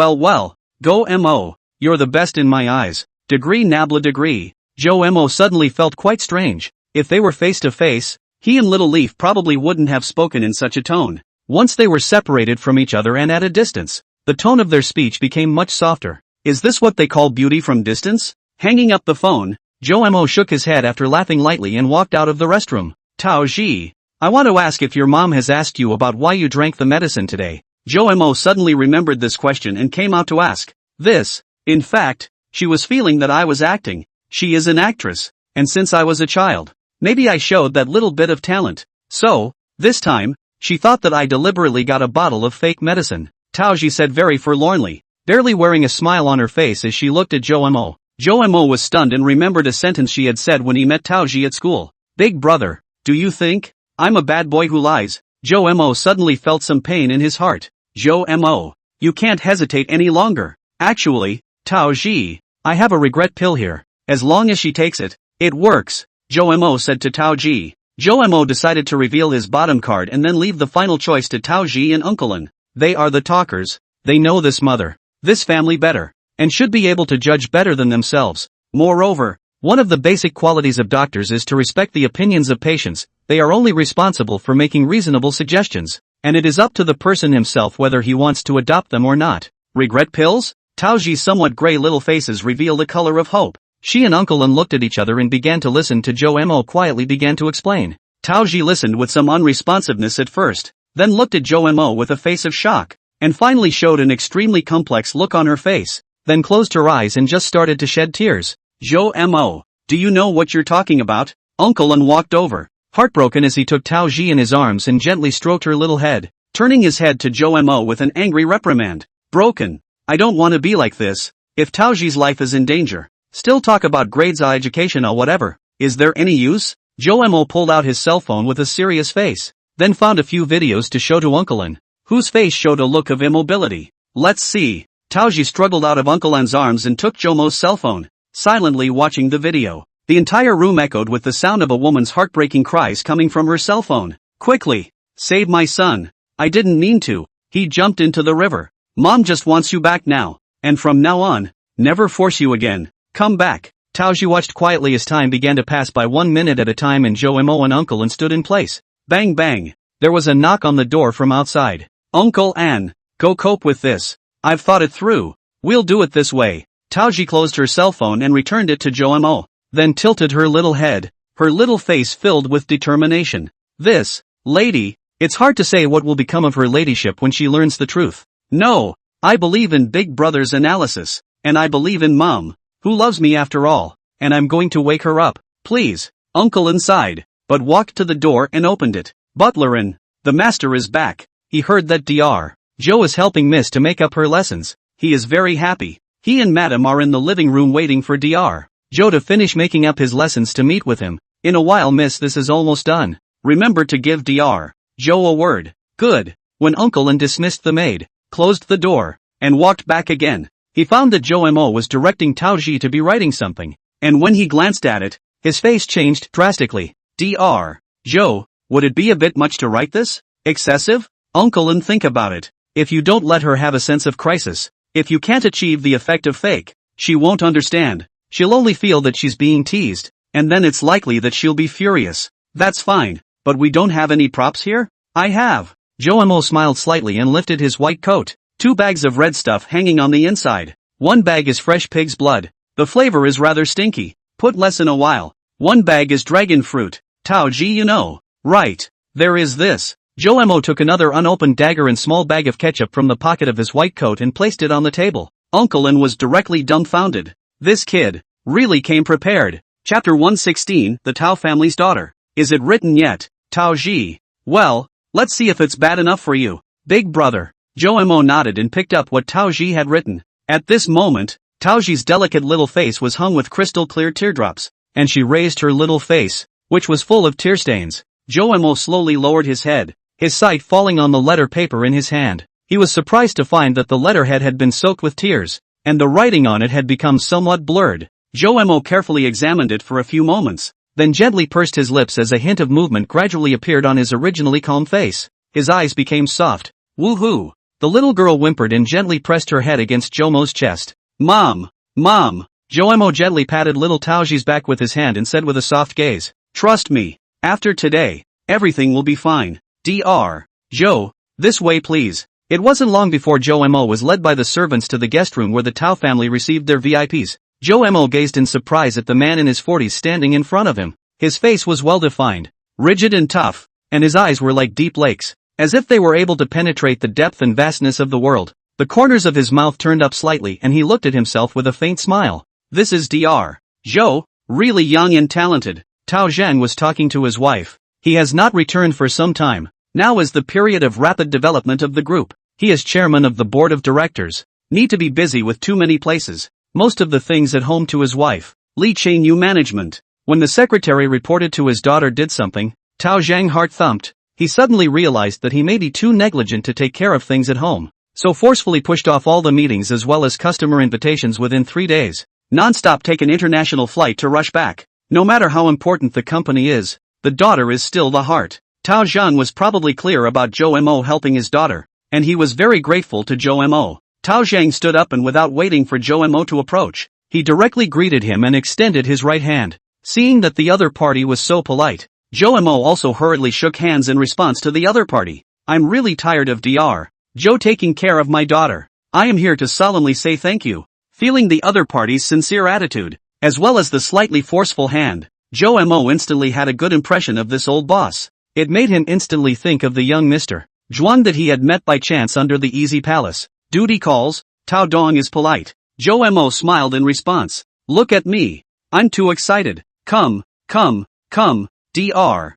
go Mo, you're the best in my eyes. Degree nabla degree. Joe Mo suddenly felt quite strange. If they were face to face, he and Little Leaf probably wouldn't have spoken in such a tone. Once they were separated from each other and at a distance, the tone of their speech became much softer. Is this what they call beauty from distance? Hanging up the phone, Joe Mo shook his head after laughing lightly and walked out of the restroom. Tao Ji, I want to ask if your mom has asked you about why you drank the medicine today. Joe Mo suddenly remembered this question and came out to ask. This, in fact, she was feeling that I was acting. She is an actress, and since I was a child, maybe I showed that little bit of talent. So, this time, she thought that I deliberately got a bottle of fake medicine. Tao Ji said very forlornly, barely wearing a smile on her face as she looked at Joe Mo. Joe Mo was stunned and remembered a sentence she had said when he met Tao Ji at school. Big brother, do you think I'm a bad boy who lies? Joe Mo suddenly felt some pain in his heart. Joe Mo, you can't hesitate any longer. Actually, Tao Ji, I have a regret pill here. As long as she takes it, it works, Joe Mo said to Tao Ji. Joe Mo decided to reveal his bottom card and then leave the final choice to Tao Ji and Uncle An. They are the talkers. They know this mother, this family better, and should be able to judge better than themselves. Moreover, one of the basic qualities of doctors is to respect the opinions of patients. They are only responsible for making reasonable suggestions, and it is up to the person himself whether he wants to adopt them or not. Regret pills? Tao Ji's somewhat gray little faces reveal the color of hope. She and Uncle An looked at each other and began to listen to Joe Mo quietly began to explain. Tao Ji listened with some unresponsiveness at first, then looked at Joe Mo with a face of shock, and finally showed an extremely complex look on her face, then closed her eyes and just started to shed tears. Joe Mo, do you know what you're talking about? Uncle An walked over, heartbroken as he took Tao Ji in his arms and gently stroked her little head, turning his head to Jo Mo with an angry reprimand. Broken. I don't want to be like this. If Tao Ji's life is in danger, still talk about grades or education or whatever. Is there any use? Jo Mo pulled out his cell phone with a serious face, then found a few videos to show to Uncle An, whose face showed a look of immobility. Let's see. Tao Ji struggled out of Uncle An's arms and took Jo Mo's cell phone, silently watching the video. The entire room echoed with the sound of a woman's heartbreaking cries coming from her cell phone. Quickly! Save my son. I didn't mean to. He jumped into the river. Mom just wants you back now. And from now on, never force you again. Come back. Tao Ji watched quietly as time began to pass by 1 minute at a time and Jo Mo and Uncle An stood in place. Bang bang. There was a knock on the door from outside. Uncle An, go cope with this. I've thought it through. We'll do it this way. Tao Ji closed her cell phone and returned it to Jo Mo, then tilted her little head, her little face filled with determination. This lady, it's hard to say what will become of her ladyship when she learns the truth. No, I believe in Big Brother's analysis, and I believe in Mom, who loves me after all, and I'm going to wake her up. Please. Uncle An sighed, but walked to the door and opened it. Butler An, the master is back. He heard that Dr. Jo is helping Miss to make up her lessons. He is very happy. He and Madam are in the living room waiting for Dr. Jo to finish making up his lessons to meet with him. In a while, Miss, this is almost done. Remember to give Dr. Jo a word. Good. When Uncle An dismissed the maid, closed the door, and walked back again, he found that Jo Mo was directing Tao Ji to be writing something, and when he glanced at it, his face changed drastically. Dr. Jo, would it be a bit much to write this? Excessive? Uncle An, think about it. If you don't let her have a sense of crisis, if you can't achieve the effect of fake, she won't understand. She'll only feel that she's being teased, and then it's likely that she'll be furious. That's fine, but we don't have any props here? I have. Jo Mo smiled slightly and lifted his white coat. 2 bags of red stuff hanging on the inside. 1 bag is fresh pig's blood. The flavor is rather stinky. Put less in a while. 1 bag is dragon fruit. Tao Ji, you know. Right. There is this. Jo Mo took another unopened dagger and small bag of ketchup from the pocket of his white coat and placed it on the table. Uncle An was directly dumbfounded. This kid really came prepared. Chapter 116, The Tao Family's Daughter. Is it written yet? Tao Ji. Well, let's see if it's bad enough for you. Big brother. Jo Mo nodded and picked up what Tao Ji had written. At this moment, Tao Ji's delicate little face was hung with crystal clear teardrops, and she raised her little face, which was full of tear stains. Jo Mo slowly lowered his head, his sight falling on the letter paper in his hand. He was surprised to find that the letterhead had been soaked with tears, and the writing on it had become somewhat blurred. Jo Mo carefully examined it for a few moments, then gently pursed his lips as a hint of movement gradually appeared on his originally calm face. His eyes became soft. Woohoo! The little girl whimpered and gently pressed her head against Jo Mo's chest. Mom! Mom! Jo Mo gently patted little Tao Ji's back with his hand and said with a soft gaze, trust me, after today, everything will be fine. Dr. Jo, this way please. It wasn't long before Jo Mo was led by the servants to the guest room where the Tao family received their VIPs. Jo Mo gazed in surprise at the man in his 40s standing in front of him. His face was well defined, rigid and tough, and his eyes were like deep lakes, as if they were able to penetrate the depth and vastness of the world. The corners of his mouth turned up slightly and he looked at himself with a faint smile. This is Dr. Jo, really young and talented. Tao Zhang was talking to his wife. He has not returned for some time. Now is the period of rapid development of the group. He is chairman of the board of directors. Need to be busy with too many places. Most of the things at home to his wife. Li Chain Yu management. When the secretary reported to his daughter did something, Tao Zhang heart thumped. He suddenly realized that he may be too negligent to take care of things at home, so forcefully pushed off all the meetings as well as customer invitations within 3 days. Non-stop take an international flight to rush back. No matter how important the company is, the daughter is still the heart. Tao Zhang was probably clear about Jo Mo helping his daughter, and he was very grateful to Jo Mo. Tao Zhang stood up and without waiting for Jo Mo to approach, he directly greeted him and extended his right hand. Seeing that the other party was so polite, Jo Mo also hurriedly shook hands in response to the other party. I'm really tired of Dr. Jo taking care of my daughter. I am here to solemnly say thank you. Feeling the other party's sincere attitude, as well as the slightly forceful hand, Jo Mo instantly had a good impression of this old boss. It made him instantly think of the young Mr. Zhuan that he had met by chance under the Easy Palace. Duty calls, Tao Dong is polite. Jo Mo smiled in response. Look at me. I'm too excited. Come, Dr.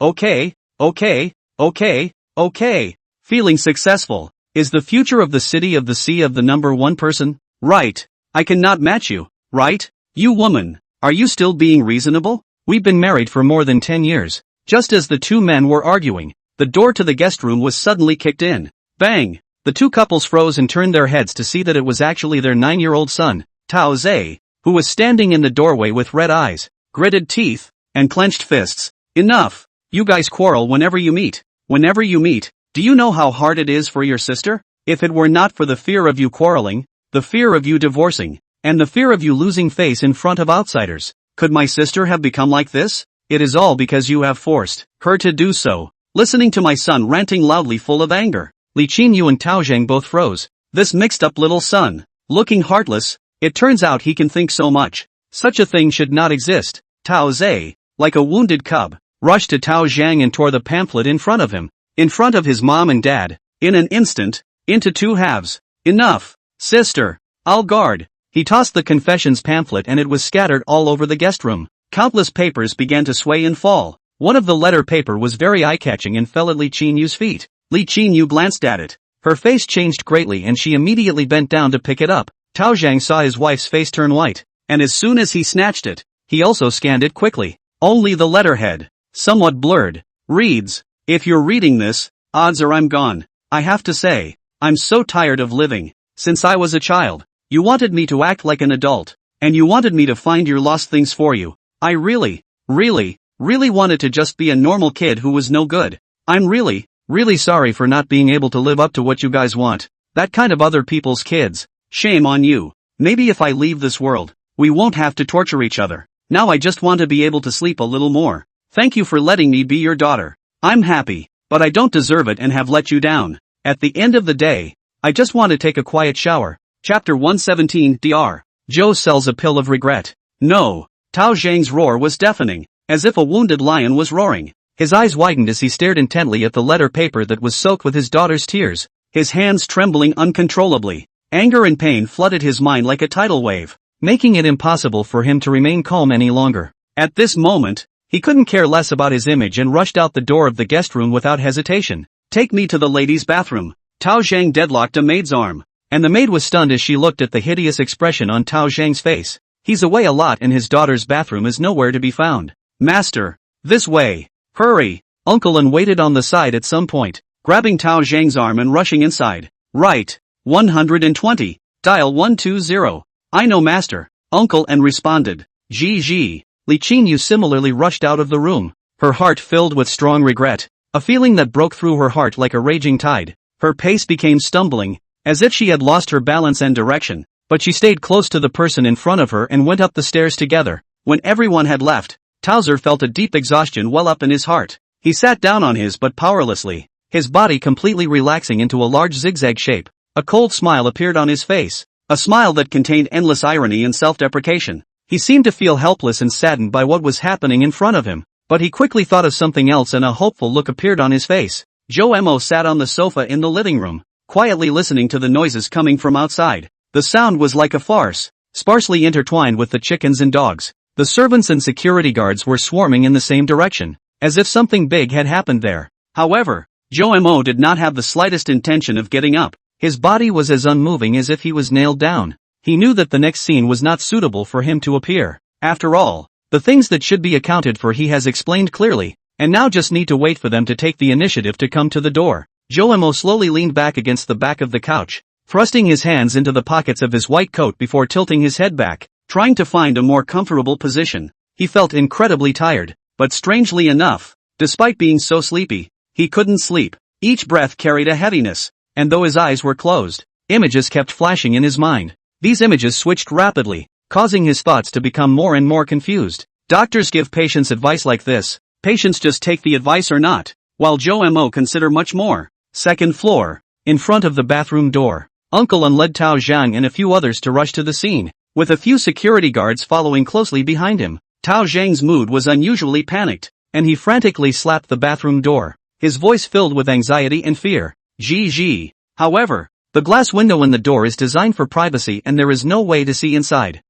Okay, okay, okay, okay. Feeling successful. Is the future of the city of the sea of the number one person? Right. I cannot match you, right? You woman. Are you still being reasonable? We've been married for more than 10 years. Just as the two men were arguing, the door to the guest room was suddenly kicked in. Bang! The two couples froze and turned their heads to see that it was actually their 9-year-old son, Tao Zhe, who was standing in the doorway with red eyes, gritted teeth, and clenched fists. Enough! You guys quarrel whenever you meet. Whenever you meet, do you know how hard it is for your sister? If it were not for the fear of you quarreling, the fear of you divorcing, and the fear of you losing face in front of outsiders, could my sister have become like this? It is all because you have forced her to do so. Listening to my son ranting loudly full of anger, Li Qinyu and Tao Zhang both froze. This mixed-up little son, looking heartless, it turns out he can think so much. Such a thing should not exist. Tao Zhe, like a wounded cub, rushed to Tao Zhang and tore the pamphlet in front of him, in front of his mom and dad, in an instant, into two halves. Enough! Sister! I'll guard! He tossed the confessions pamphlet and it was scattered all over the guest room. Countless papers began to sway and fall. One of the letter paper was very eye-catching and fell at Li Qinyu's feet. Li Qinyu glanced at it. Her face changed greatly and she immediately bent down to pick it up. Tao Zhang saw his wife's face turn white, and as soon as he snatched it, he also scanned it quickly. Only the letterhead, somewhat blurred, reads, "If you're reading this, odds are I'm gone. I have to say, I'm so tired of living. Since I was a child, you wanted me to act like an adult, and you wanted me to find your lost things for you. I really wanted to just be a normal kid who was no good. I'm really sorry for not being able to live up to what you guys want. That kind of other people's kids. Shame on you. Maybe if I leave this world, we won't have to torture each other. Now I just want to be able to sleep a little more. Thank you for letting me be your daughter. I'm happy, but I don't deserve it and have let you down. At the end of the day, I just want to take a quiet shower." Chapter 117 Dr. Joe sells a pill of regret. No. Tao Zhang's roar was deafening, as if a wounded lion was roaring. His eyes widened as he stared intently at the letter paper that was soaked with his daughter's tears, his hands trembling uncontrollably. Anger and pain flooded his mind like a tidal wave, making it impossible for him to remain calm any longer. At this moment, he couldn't care less about his image and rushed out the door of the guest room without hesitation. "Take me to the ladies' bathroom." Tao Zhang deadlocked a maid's arm, and the maid was stunned as she looked at the hideous expression on Tao Zhang's face. He's away a lot and his daughter's bathroom is nowhere to be found. "Master, this way. Hurry." Uncle An waited on the side at some point, grabbing Tao Zhang's arm and rushing inside. "Right. 120. Dial 120. I know master." Uncle An responded. "GG." Li Qinyu similarly rushed out of the room, her heart filled with strong regret, a feeling that broke through her heart like a raging tide. Her pace became stumbling, as if she had lost her balance and direction, but she stayed close to the person in front of her and went up the stairs together. When everyone had left, Towser felt a deep exhaustion well up in his heart. He sat down on his butt powerlessly, his body completely relaxing into a large zigzag shape. A cold smile appeared on his face, a smile that contained endless irony and self-deprecation. He seemed to feel helpless and saddened by what was happening in front of him, but he quickly thought of something else and a hopeful look appeared on his face. Joe Mo sat on the sofa in the living room, quietly listening to the noises coming from outside. The sound was like a farce, sparsely intertwined with the chickens and dogs. The servants and security guards were swarming in the same direction, as if something big had happened there. However, Joe Mo did not have the slightest intention of getting up. His body was as unmoving as if he was nailed down. He knew that the next scene was not suitable for him to appear. After all, the things that should be accounted for he has explained clearly, and now just need to wait for them to take the initiative to come to the door. Joe Mo slowly leaned back against the back of the couch, thrusting his hands into the pockets of his white coat before tilting his head back, trying to find a more comfortable position. He felt incredibly tired, but strangely enough, despite being so sleepy, he couldn't sleep. Each breath carried a heaviness, and though his eyes were closed, images kept flashing in his mind. These images switched rapidly, causing his thoughts to become more and more confused. Doctors give patients advice like this. Patients just take the advice or not, while Joe Mo consider much more. Second floor, in front of the bathroom door, Uncle An led Tao Zhang and a few others to rush to the scene, with a few security guards following closely behind him. Tao Zhang's mood was unusually panicked, and he frantically slapped the bathroom door, his voice filled with anxiety and fear. GG. However, the glass window in the door is designed for privacy and there is no way to see inside.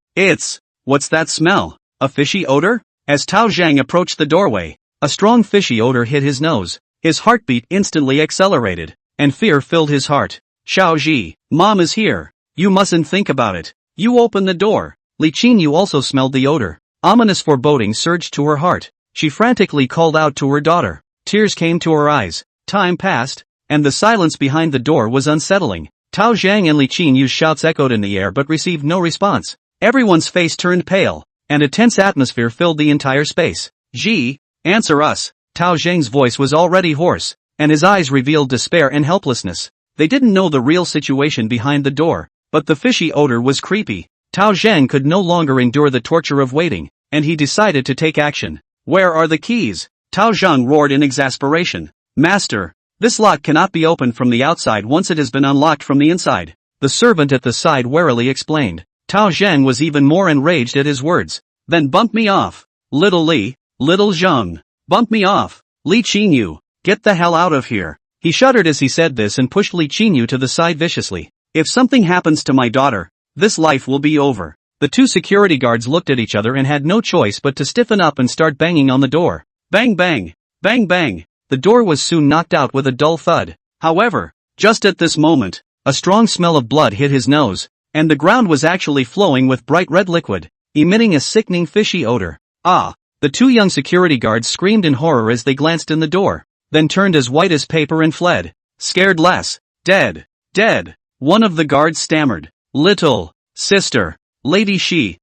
What's that smell? A fishy odor? As Tao Zhang approached the doorway, A strong fishy odor hit his nose. His heartbeat instantly accelerated, and fear filled his heart. Xiaoji, Mom is here. You mustn't think about it. You open the door. Li Qinyu also smelled the odor. Ominous foreboding surged to her heart. She frantically called out to her daughter. Tears came to her eyes. Time passed, and the silence behind the door was unsettling. Tao Zhang and Li Qinyu's shouts echoed in the air but received no response. Everyone's face turned pale, and a tense atmosphere filled the entire space. Ji, answer us. Tao Zhang's voice was already hoarse, and his eyes revealed despair and helplessness. They didn't know the real situation behind the door, but the fishy odor was creepy. Tao Zhang could no longer endure the torture of waiting, and he decided to take action. Where are the keys? Tao Zhang roared in exasperation. Master, this lock cannot be opened from the outside once it has been unlocked from the inside. The servant at the side warily explained. Tao Zhang was even more enraged at his words. Then bump me off. Little Li, little Zhang. Bump me off. Li Qinyu, get the hell out of here. He shuddered as he said this and pushed Li Qinyu to the side viciously. If something happens to my daughter, this life will be over. The two security guards looked at each other and had no choice but to stiffen up and start banging on the door. Bang bang, bang bang. The door was soon knocked out with a dull thud. However, just at this moment, a strong smell of blood hit his nose, and the ground was actually flowing with bright red liquid, emitting a sickening fishy odor. Ah! The two young security guards screamed in horror as they glanced in the door, then turned as white as paper and fled. Scared less. Dead. Dead. One of the guards stammered. Little sister. Lady she.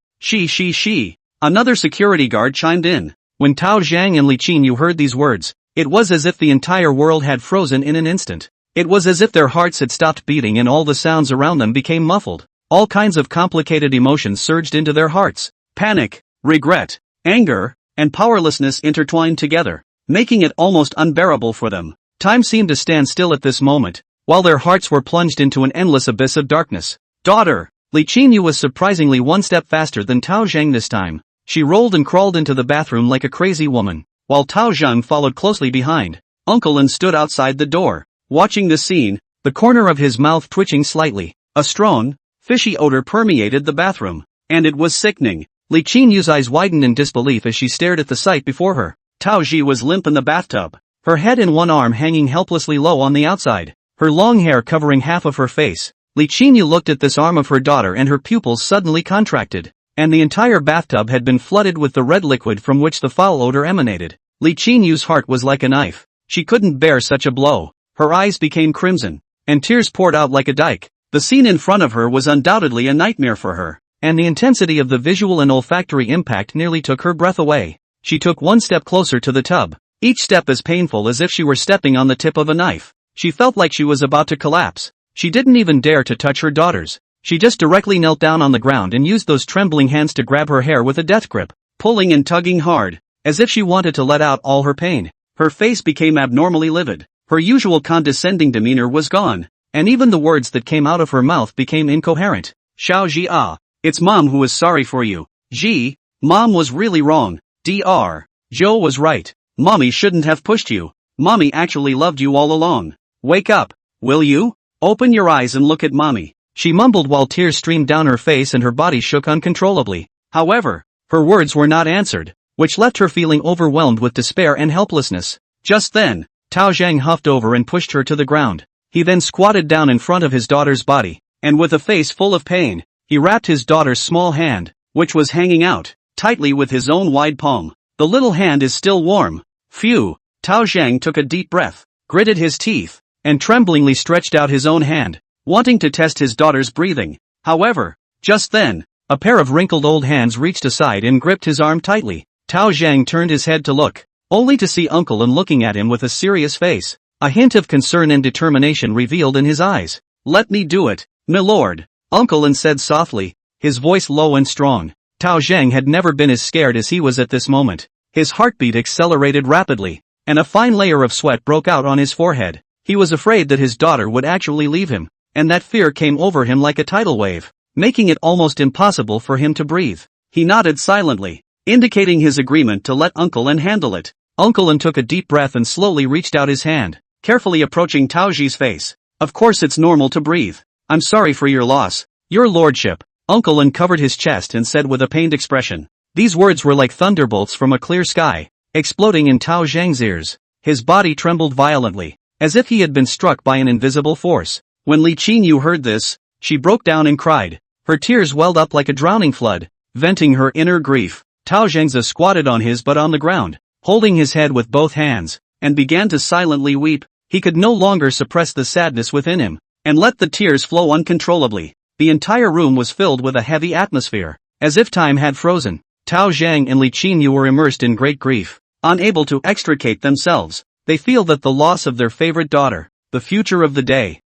Another security guard chimed in. When Tao Zhang and Li Qinyu heard these words, it was as if the entire world had frozen in an instant. It was as if their hearts had stopped beating and all the sounds around them became muffled. All kinds of complicated emotions surged into their hearts. Panic, regret, anger, and powerlessness intertwined together, making it almost unbearable for them. Time seemed to stand still at this moment, while their hearts were plunged into an endless abyss of darkness. Daughter! Li Qinyu was surprisingly one step faster than Tao Zhang this time. She rolled and crawled into the bathroom like a crazy woman, while Tao Zhang followed closely behind. Uncle Lin stood outside the door, watching the scene, the corner of his mouth twitching slightly. A strong, fishy odor permeated the bathroom, and it was sickening. Li Qinyu's eyes widened in disbelief as she stared at the sight before her. Tao Ji was limp in the bathtub, her head and one arm hanging helplessly low on the outside, her long hair covering half of her face. Li Qinyu looked at this arm of her daughter and her pupils suddenly contracted, and the entire bathtub had been flooded with the red liquid from which the foul odor emanated. Li Qinyu's heart was like a knife. She couldn't bear such a blow. Her eyes became crimson, and tears poured out like a dike. The scene in front of her was undoubtedly a nightmare for her, and the intensity of the visual and olfactory impact nearly took her breath away. She took one step closer to the tub, each step as painful as if she were stepping on the tip of a knife. She felt like she was about to collapse. She didn't even dare to touch her daughters. She just directly knelt down on the ground and used those trembling hands to grab her hair with a death grip, pulling and tugging hard, as if she wanted to let out all her pain. Her face became abnormally livid. Her usual condescending demeanor was gone, and even the words that came out of her mouth became incoherent. Xiao Ji ah. It's Mom who is sorry for you. Ji, Mom was really wrong. Dr. Joe was right. Mommy shouldn't have pushed you. Mommy actually loved you all along. Wake up, will you? Open your eyes and look at Mommy. She mumbled while tears streamed down her face and her body shook uncontrollably. However, her words were not answered, which left her feeling overwhelmed with despair and helplessness. Just then, Tao Zhang huffed over and pushed her to the ground. He then squatted down in front of his daughter's body, and with a face full of pain, he wrapped his daughter's small hand, which was hanging out, tightly with his own wide palm. The little hand is still warm. Phew! Tao Zhang took a deep breath, gritted his teeth, and tremblingly stretched out his own hand, wanting to test his daughter's breathing. However, just then, a pair of wrinkled old hands reached aside and gripped his arm tightly. Tao Zhang turned his head to look, only to see Uncle Lin looking at him with a serious face. A hint of concern and determination revealed in his eyes. Let me do it, my lord. Uncle Lin said softly, his voice low and strong. Tao Zhang had never been as scared as he was at this moment. His heartbeat accelerated rapidly, and a fine layer of sweat broke out on his forehead. He was afraid that his daughter would actually leave him, and that fear came over him like a tidal wave, making it almost impossible for him to breathe. He nodded silently, indicating his agreement to let Uncle Lin handle it. Uncle Lin took a deep breath and slowly reached out his hand, carefully approaching Tao Ji's face. Of course it's normal to breathe. I'm sorry for your loss, your lordship. Uncle Lin covered his chest and said with a pained expression. These words were like thunderbolts from a clear sky, exploding in Tao Zhang's ears. His body trembled violently, as if he had been struck by an invisible force. When Li Qingyu heard this, she broke down and cried. Her tears welled up like a drowning flood, venting her inner grief. Tao Zhangza squatted on his butt on the ground, holding his head with both hands, and began to silently weep. He could no longer suppress the sadness within him, and let the tears flow uncontrollably. The entire room was filled with a heavy atmosphere, as if time had frozen. Tao Zhang and Li Qingyu were immersed in great grief, unable to extricate themselves. They feel that the loss of their favorite daughter, the future of the day.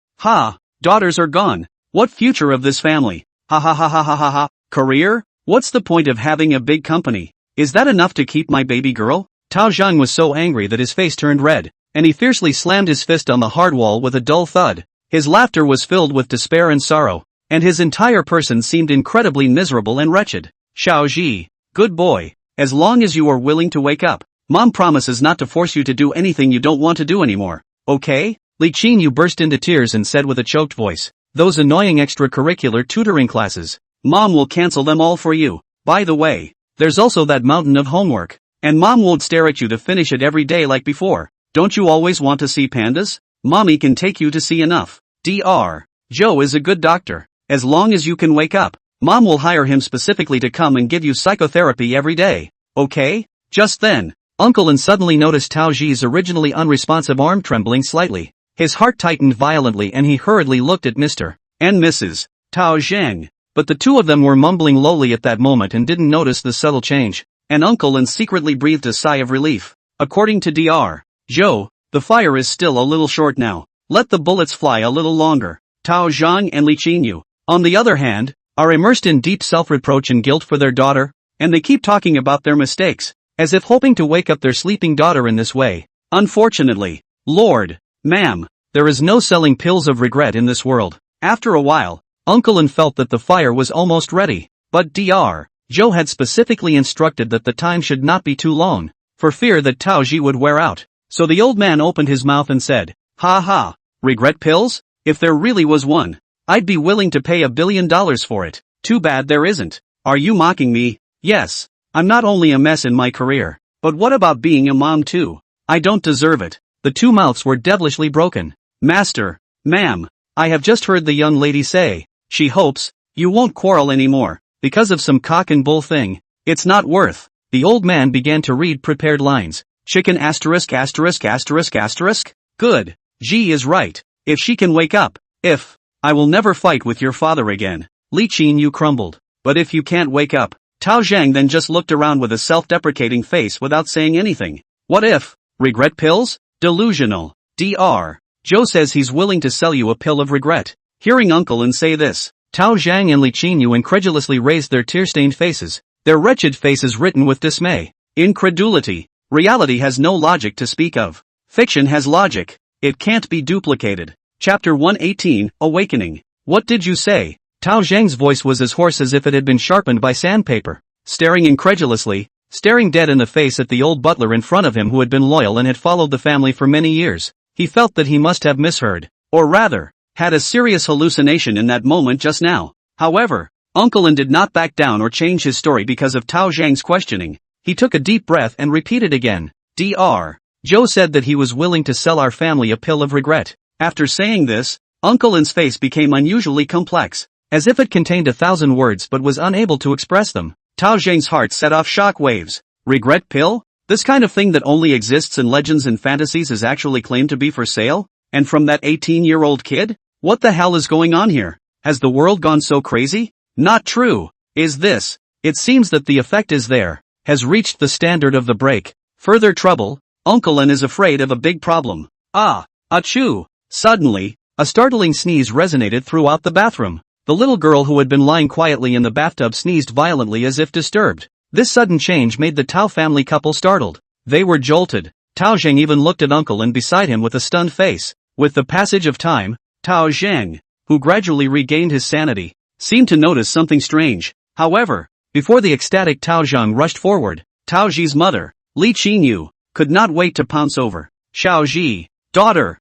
Daughters are gone. What future of this family? Ha ha ha ha ha ha ha. Career? What's the point of having a big company? Is that enough to keep my baby girl? Tao Zhang was so angry that his face turned red, and he fiercely slammed his fist on the hard wall with a dull thud. His laughter was filled with despair and sorrow, and his entire person seemed incredibly miserable and wretched. Xiaoji, good boy, as long as you are willing to wake up, Mom promises not to force you to do anything you don't want to do anymore, okay? Li Qingyu burst into tears and said with a choked voice, those annoying extracurricular tutoring classes. Mom will cancel them all for you. By the way, there's also that mountain of homework, and Mom won't stare at you to finish it every day like before. Don't you always want to see pandas? Mommy can take you to see enough. Dr. Joe is a good doctor. As long as you can wake up, Mom will hire him specifically to come and give you psychotherapy every day, okay? Just then, Uncle An suddenly noticed Tao Zhi's originally unresponsive arm trembling slightly. His heart tightened violently and he hurriedly looked at Mr. and Mrs. Tao Zhang. But the two of them were mumbling lowly at that moment and didn't notice the subtle change, and Uncle An secretly breathed a sigh of relief. According to Dr. Joe, the fire is still a little short now. Let the bullets fly a little longer. Tao Zhang and Li Qingyu, on the other hand, are immersed in deep self-reproach and guilt for their daughter, and they keep talking about their mistakes, as if hoping to wake up their sleeping daughter in this way. Unfortunately, Lord, ma'am, there is no selling pills of regret in this world. After a while, Uncle An felt that the fire was almost ready, but Dr. Joe had specifically instructed that the time should not be too long, for fear that Tao Zhi would wear out. So the old man opened his mouth and said, ha ha, regret pills? If there really was one, I'd be willing to pay $1 billion for it. Too bad there isn't. Are you mocking me? Yes, I'm not only a mess in my career, but what about being a mom too? I don't deserve it. The two mouths were devilishly broken. Master, ma'am, I have just heard the young lady say, she hopes, you won't quarrel anymore, because of some cock and bull thing. It's not worth. The old man began to read prepared lines. Chicken asterisk asterisk asterisk asterisk. Good. G is right. If she can wake up. If. I will never fight with your father again. Li Qingyu crumbled. But if you can't wake up. Tao Zhang then just looked around with a self-deprecating face without saying anything. What if? Regret pills? Delusional. Dr. Joe says he's willing to sell you a pill of regret. Hearing Uncle An say this, Tao Zhang and Li Qingyu incredulously raised their tear-stained faces, their wretched faces written with dismay. Incredulity. Reality has no logic to speak of. Fiction has logic. It can't be duplicated. Chapter 118, Awakening. What did you say? Tao Zhang's voice was as hoarse as if it had been sharpened by sandpaper. Staring incredulously, staring dead in the face at the old butler in front of him who had been loyal and had followed the family for many years, he felt that he must have misheard, or rather, had a serious hallucination in that moment just now. However, Uncle An did not back down or change his story because of Tao Zhang's questioning. He took a deep breath and repeated again. Dr. Joe said that he was willing to sell our family a pill of regret. After saying this, Uncle An's face became unusually complex, as if it contained 1,000 words but was unable to express them. Tao Zhang's heart set off shock waves. Regret pill? This kind of thing that only exists in legends and fantasies is actually claimed to be for sale? And from that 18-year-old kid? What the hell is going on here? Has the world gone so crazy? Not true. Is this? It seems that the effect is there, has reached the standard of the break. Further trouble? Uncle An is afraid of a big problem. Achoo! Suddenly, a startling sneeze resonated throughout the bathroom. The little girl who had been lying quietly in the bathtub sneezed violently as if disturbed. This sudden change made the Tao family couple startled. They were jolted. Tao Zhang even looked at Uncle An beside him with a stunned face. With the passage of time, Tao Zhang, who gradually regained his sanity, seemed to notice something strange. However, before the ecstatic Tao Zhang rushed forward, Tao Zhi's mother, Li Qingyu, could not wait to pounce over. Xiao Zhi, daughter,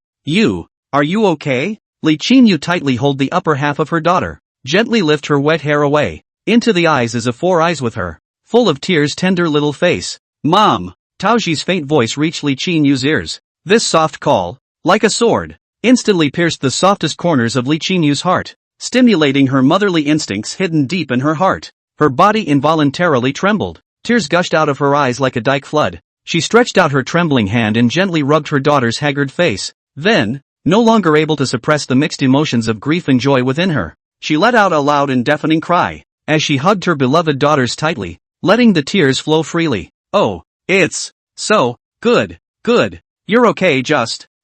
are you okay? Li Qingyu tightly hold the upper half of her daughter, gently lift her wet hair away, into the eyes as if 4 eyes with her, full of tears tender little face. Mom, Tao Ji's faint voice reached Li Qinyu's ears. This soft call, like a sword, instantly pierced the softest corners of Li Qinyu's heart, stimulating her motherly instincts hidden deep in her heart. Her body involuntarily trembled. Tears gushed out of her eyes like a dike flood. She stretched out her trembling hand and gently rubbed her daughter's haggard face. Then, no longer able to suppress the mixed emotions of grief and joy within her, she let out a loud and deafening cry, as she hugged her beloved daughters tightly, letting the tears flow freely. Oh, it's so good. You're okay,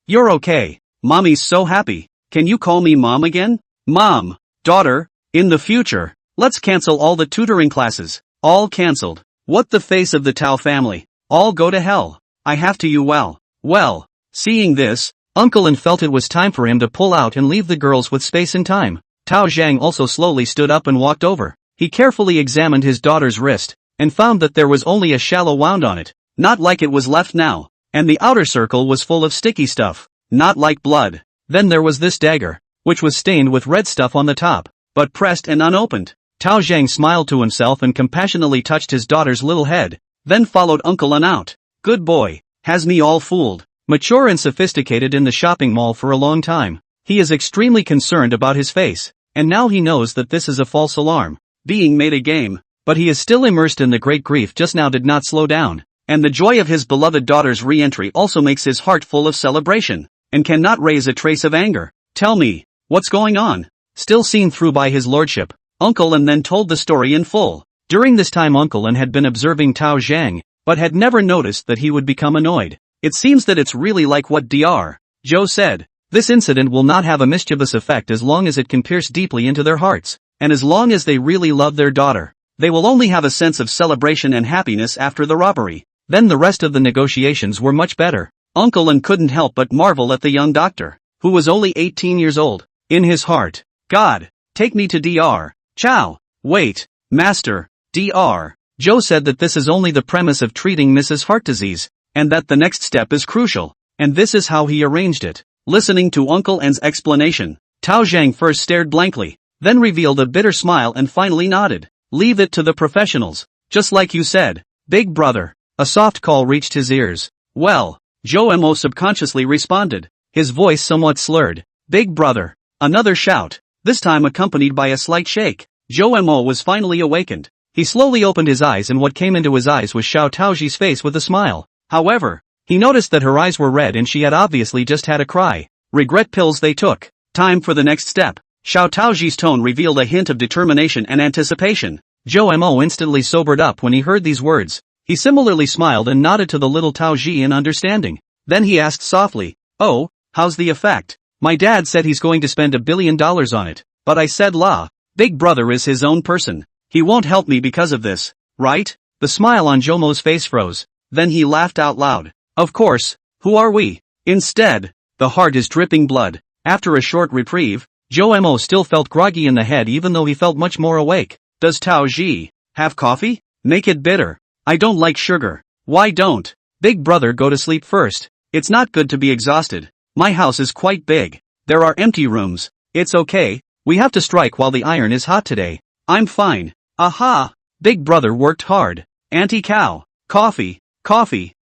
you're okay. Mommy's so happy. Can you call me mom again? Mom, daughter, in the future, let's cancel all the tutoring classes. All cancelled. What the face of the Tao family. All go to hell. I have to you well. Seeing this, Uncle An felt it was time for him to pull out and leave the girls with space and time. Tao Zhang also slowly stood up and walked over. He carefully examined his daughter's wrist, and found that there was only a shallow wound on it, not like it was left now, and the outer circle was full of sticky stuff, not like blood. Then there was this dagger, which was stained with red stuff on the top, but pressed and unopened. Tao Zhang smiled to himself and compassionately touched his daughter's little head, then followed Uncle An out. Good boy, has me all fooled. Mature and sophisticated in the shopping mall for a long time, he is extremely concerned about his face, and now he knows that this is a false alarm, being made a game, but he is still immersed in the great grief just now did not slow down, and the joy of his beloved daughter's re-entry also makes his heart full of celebration, and cannot raise a trace of anger. Tell me, what's going on? Still seen through by his lordship, Uncle An then told the story in full. During this time Uncle An had been observing Tao Zhang, but had never noticed that he would become annoyed. It seems that it's really like what Dr. Zhou said. This incident will not have a mischievous effect as long as it can pierce deeply into their hearts, and as long as they really love their daughter. They will only have a sense of celebration and happiness after the robbery. Then the rest of the negotiations were much better. Uncle An couldn't help but marvel at the young doctor, who was only 18 years old. In his heart, God, take me to Dr. Chow. Wait, Master, Dr. Zhou said that this is only the premise of treating Mrs. Heart disease, and that the next step is crucial, and this is how he arranged it. Listening to Uncle An's explanation, Tao Zhang first stared blankly, then revealed a bitter smile and finally nodded. Leave it to the professionals, just like you said, big brother. A soft call reached his ears. Well, Zhou Mo subconsciously responded, his voice somewhat slurred. Big brother. Another shout, this time accompanied by a slight shake. Zhou Mo was finally awakened. He slowly opened his eyes and what came into his eyes was Xiao Taoji's face with a smile. However, he noticed that her eyes were red and she had obviously just had a cry. Regret pills they took. Time for the next step. Xiao Taoji's tone revealed a hint of determination and anticipation. Zhou Mo instantly sobered up when he heard these words. He similarly smiled and nodded to the little Taoji in understanding. Then he asked softly, oh, how's the effect? My dad said he's going to spend $1 billion on it, but I said la. Big brother is his own person. He won't help me because of this, right? The smile on Zhou Mo's face froze. Then he laughed out loud. Of course, who are we? Instead, the heart is dripping blood. After a short reprieve, Zhou Mo still felt groggy in the head even though he felt much more awake. Does Tao Ji have coffee? Make it bitter. I don't like sugar. Why don't big brother go to sleep first? It's not good to be exhausted. My house is quite big. There are empty rooms. It's okay. We have to strike while the iron is hot today. I'm fine. Aha! Big brother worked hard. Auntie Cow. Coffee.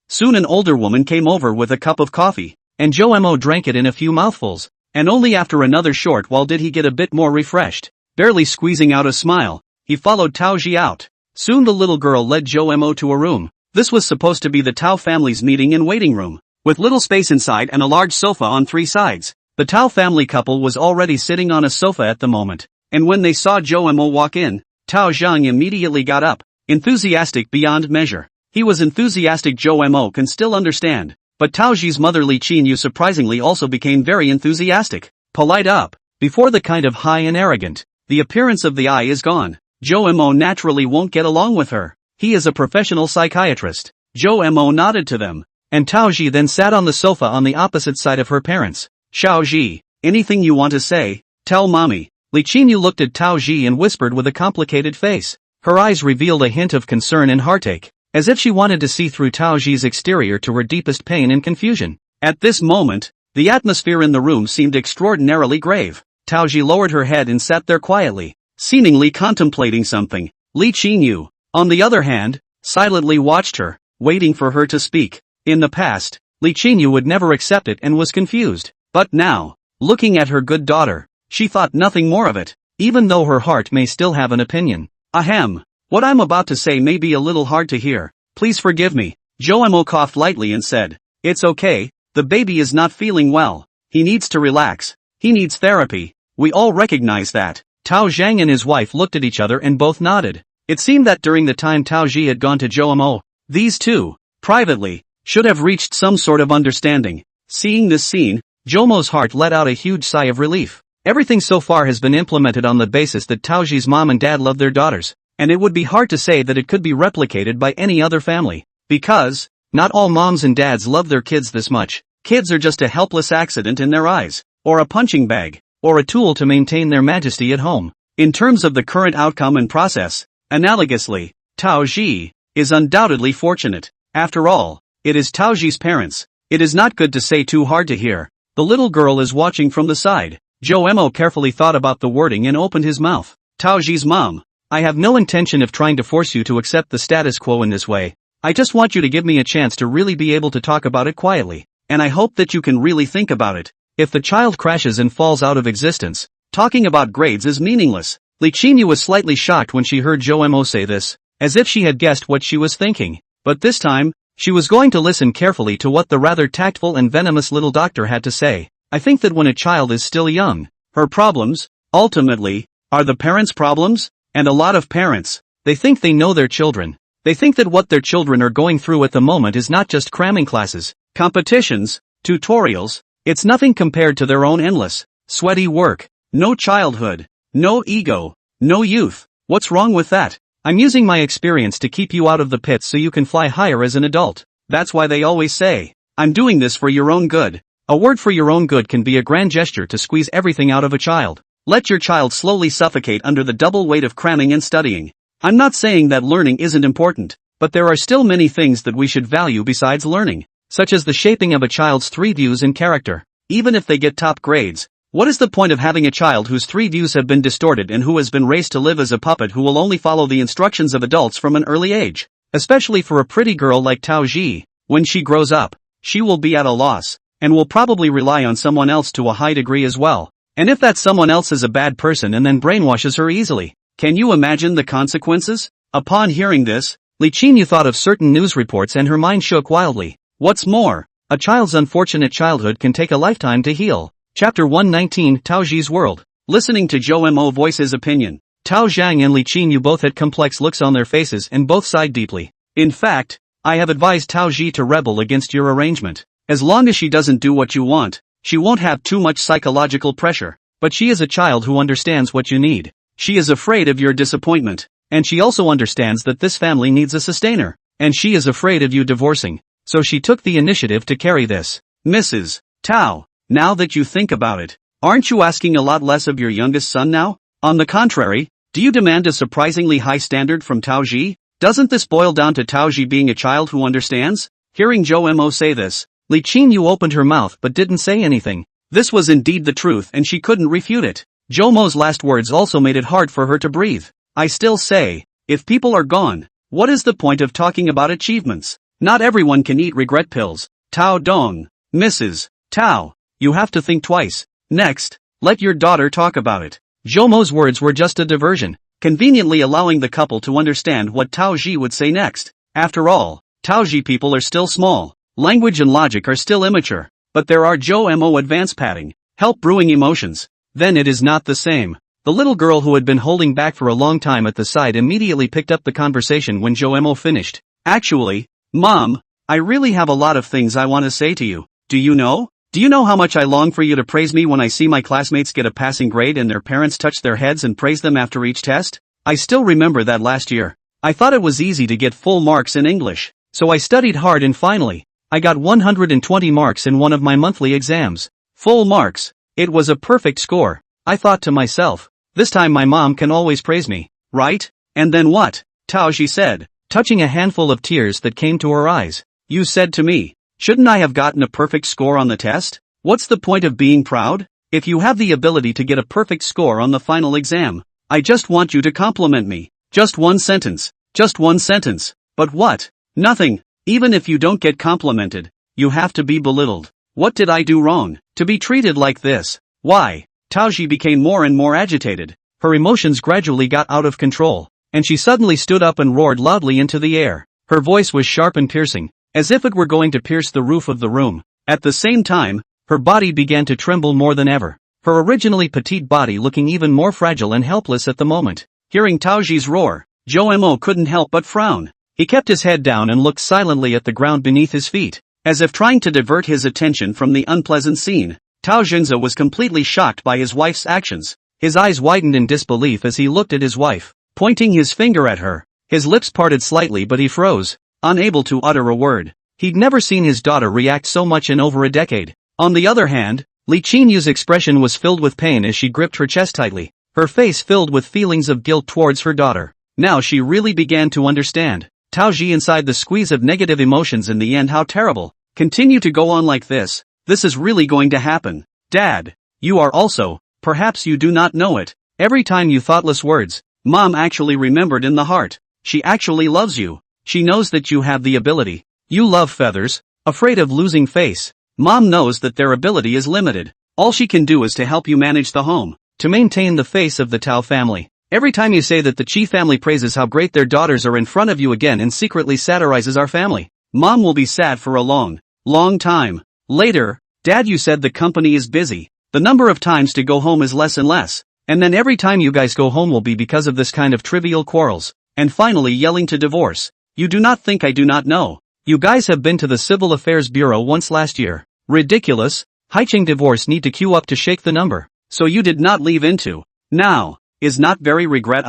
Soon an older woman came over with a cup of coffee, and Zhou Mo drank it in a few mouthfuls, and only after another short while did he get a bit more refreshed. Barely squeezing out a smile, he followed Tao Ji out. Soon the little girl led Zhou Mo to a room. This was supposed to be the Tao family's meeting and waiting room, with little space inside and a large sofa on 3 sides. The Tao family couple was already sitting on a sofa at the moment, and when they saw Zhou Mo walk in, Tao Zhang immediately got up, enthusiastic beyond measure. He was enthusiastic Zhou Mo can still understand, but Tao Ji's mother Li Qinyu surprisingly also became very enthusiastic. Polite up, before the kind of high and arrogant, the appearance of the eye is gone. Zhou Mo naturally won't get along with her. He is a professional psychiatrist. Zhou Mo nodded to them, and Tao Ji then sat on the sofa on the opposite side of her parents. Xiao Ji, anything you want to say? Tell mommy. Li Qinyu looked at Tao Ji and whispered with a complicated face. Her eyes revealed a hint of concern and heartache, as if she wanted to see through Tao Ji's exterior to her deepest pain and confusion. At this moment, the atmosphere in the room seemed extraordinarily grave. Tao Ji lowered her head and sat there quietly, seemingly contemplating something. Li Qinyu, on the other hand, silently watched her. waiting for her to speak. In the past, Li Qingyu would never accept it and was confused. But now, looking at her good daughter, she thought nothing more of it, even though her heart may still have an opinion. Ahem. What I'm about to say may be a little hard to hear. Please forgive me. Joemo coughed lightly and said, "It's okay, the baby is not feeling well. He needs to relax. He needs therapy." We all recognize that. Tao Zhang and his wife looked at each other and both nodded. It seemed that during the time Tao Ji had gone to Joemo, these two, privately, should have reached some sort of understanding. Seeing this scene, Jomo's heart let out a huge sigh of relief. Everything so far has been implemented on the basis that Tao Ji's mom and dad love their daughters, and it would be hard to say that it could be replicated by any other family. Because, not all moms and dads love their kids this much. Kids are just a helpless accident in their eyes, or a punching bag, or a tool to maintain their majesty at home. In terms of the current outcome and process, analogously, Tao Ji is undoubtedly fortunate. After all, it is Tao Ji's parents. It is not good to say too hard to hear. The little girl is watching from the side. Joemo carefully thought about the wording and opened his mouth. Tao Ji's mom, I have no intention of trying to force you to accept the status quo in this way. I just want you to give me a chance to really be able to talk about it quietly, and I hope that you can really think about it. If the child crashes and falls out of existence, talking about grades is meaningless. Li Qingyu was slightly shocked when she heard Joemo say this, as if she had guessed what she was thinking. But this time, she was going to listen carefully to what the rather tactful and venomous little doctor had to say. I think that when a child is still young, her problems, ultimately, are the parents' problems, and a lot of parents, they think they know their children. They think that what their children are going through at the moment is not just cramming classes, competitions, tutorials, it's nothing compared to their own endless, sweaty work. No childhood, no ego, no youth. What's wrong with that? I'm using my experience to keep you out of the pits so you can fly higher as an adult. That's why they always say, I'm doing this for your own good. A word for your own good can be a grand gesture to squeeze everything out of a child. Let your child slowly suffocate under the double weight of cramming and studying. I'm not saying that learning isn't important, but there are still many things that we should value besides learning, such as the shaping of a child's 3 views and character. Even if they get top grades, what is the point of having a child whose 3 views have been distorted and who has been raised to live as a puppet who will only follow the instructions of adults from an early age? Especially for a pretty girl like Tao Ji, when she grows up, she will be at a loss, and will probably rely on someone else to a high degree as well. And if that someone else is a bad person and then brainwashes her easily, can you imagine the consequences? Upon hearing this, Li Qingyu thought of certain news reports and her mind shook wildly. What's more, a child's unfortunate childhood can take a lifetime to heal. Chapter 119 Tao Ji's World. Listening to Joemo voice his opinion, Tao Zhang and Li Qingyu both had complex looks on their faces and both sighed deeply. In fact, I have advised Tao Ji to rebel against your arrangement. As long as she doesn't do what you want, she won't have too much psychological pressure. But she is a child who understands what you need. She is afraid of your disappointment, and she also understands that this family needs a sustainer, and she is afraid of you divorcing. So she took the initiative to carry this. Mrs. Tao, now that you think about it, aren't you asking a lot less of your youngest son now? On the contrary, do you demand a surprisingly high standard from Tao Ji? Doesn't this boil down to Tao Ji being a child who understands? Hearing Joemo say this, Li Qingyu opened her mouth but didn't say anything. This was indeed the truth and she couldn't refute it. Jomo's last words also made it hard for her to breathe. I still say, if people are gone, what is the point of talking about achievements? Not everyone can eat regret pills. Tao Dong, Mrs. Tao, you have to think twice. Next, let your daughter talk about it. Jomo's words were just a diversion, conveniently allowing the couple to understand what Tao Ji would say next. After all, Tao Ji people are still small, language and logic are still immature, but there are Joemo advanced padding, help brewing emotions. Then it is not the same. The little girl who had been holding back for a long time at the side immediately picked up the conversation when Joemo finished. Actually, Mom, I really have a lot of things I want to say to you. Do you know? Do you know how much I long for you to praise me when I see my classmates get a passing grade and their parents touch their heads and praise them after each test? I still remember that last year. I thought it was easy to get full marks in English, so I studied hard and finally, I got 120 marks in one of my monthly exams. Full marks. It was a perfect score. I thought to myself, this time my mom can always praise me, right? And then what? Tao Ji said, touching a handful of tears that came to her eyes. You said to me, shouldn't I have gotten a perfect score on the test? What's the point of being proud? If you have the ability to get a perfect score on the final exam, I just want you to compliment me. Just one sentence. Just one sentence. But what? Nothing. Even if you don't get complimented, you have to be belittled. What did I do wrong to be treated like this? Why? Taoji became more and more agitated. Her emotions gradually got out of control, and she suddenly stood up and roared loudly into the air. Her voice was sharp and piercing, as if it were going to pierce the roof of the room. At the same time, her body began to tremble more than ever, her originally petite body looking even more fragile and helpless at the moment. Hearing Taoji's roar, Jomo couldn't help but frown. He kept his head down and looked silently at the ground beneath his feet, as if trying to divert his attention from the unpleasant scene. Tao Junzi was completely shocked by his wife's actions. His eyes widened in disbelief as he looked at his wife, pointing his finger at her. His lips parted slightly, but he froze, unable to utter a word. He'd never seen his daughter react so much in over a decade. On the other hand, Li Qinyu's expression was filled with pain as she gripped her chest tightly, her face filled with feelings of guilt towards her daughter. Now she really began to understand. Taoji inside the squeeze of negative emotions in the end. How terrible. Continue to go on like this. This is really going to happen. Dad, you are also, perhaps you do not know it, every time you thoughtless words, Mom actually remembered in the heart. She actually loves you. She knows that you have the ability. You love feathers, afraid of losing face. Mom knows that their ability is limited. All she can do is to help you manage the home, to maintain the face of the Tao family. Every time you say that the Chi family praises how great their daughters are in front of you again and secretly satirizes our family, Mom will be sad for a long time. Later, Dad, you said the company is busy. The number of times to go home is less and less. And then every time you guys go home will be because of this kind of trivial quarrels. And finally yelling to divorce. You do not think I do not know. You guys have been to the Civil Affairs Bureau once last year. Ridiculous. Haiching divorce need to queue up to shake the number. So you did not leave into. Now, is not very regret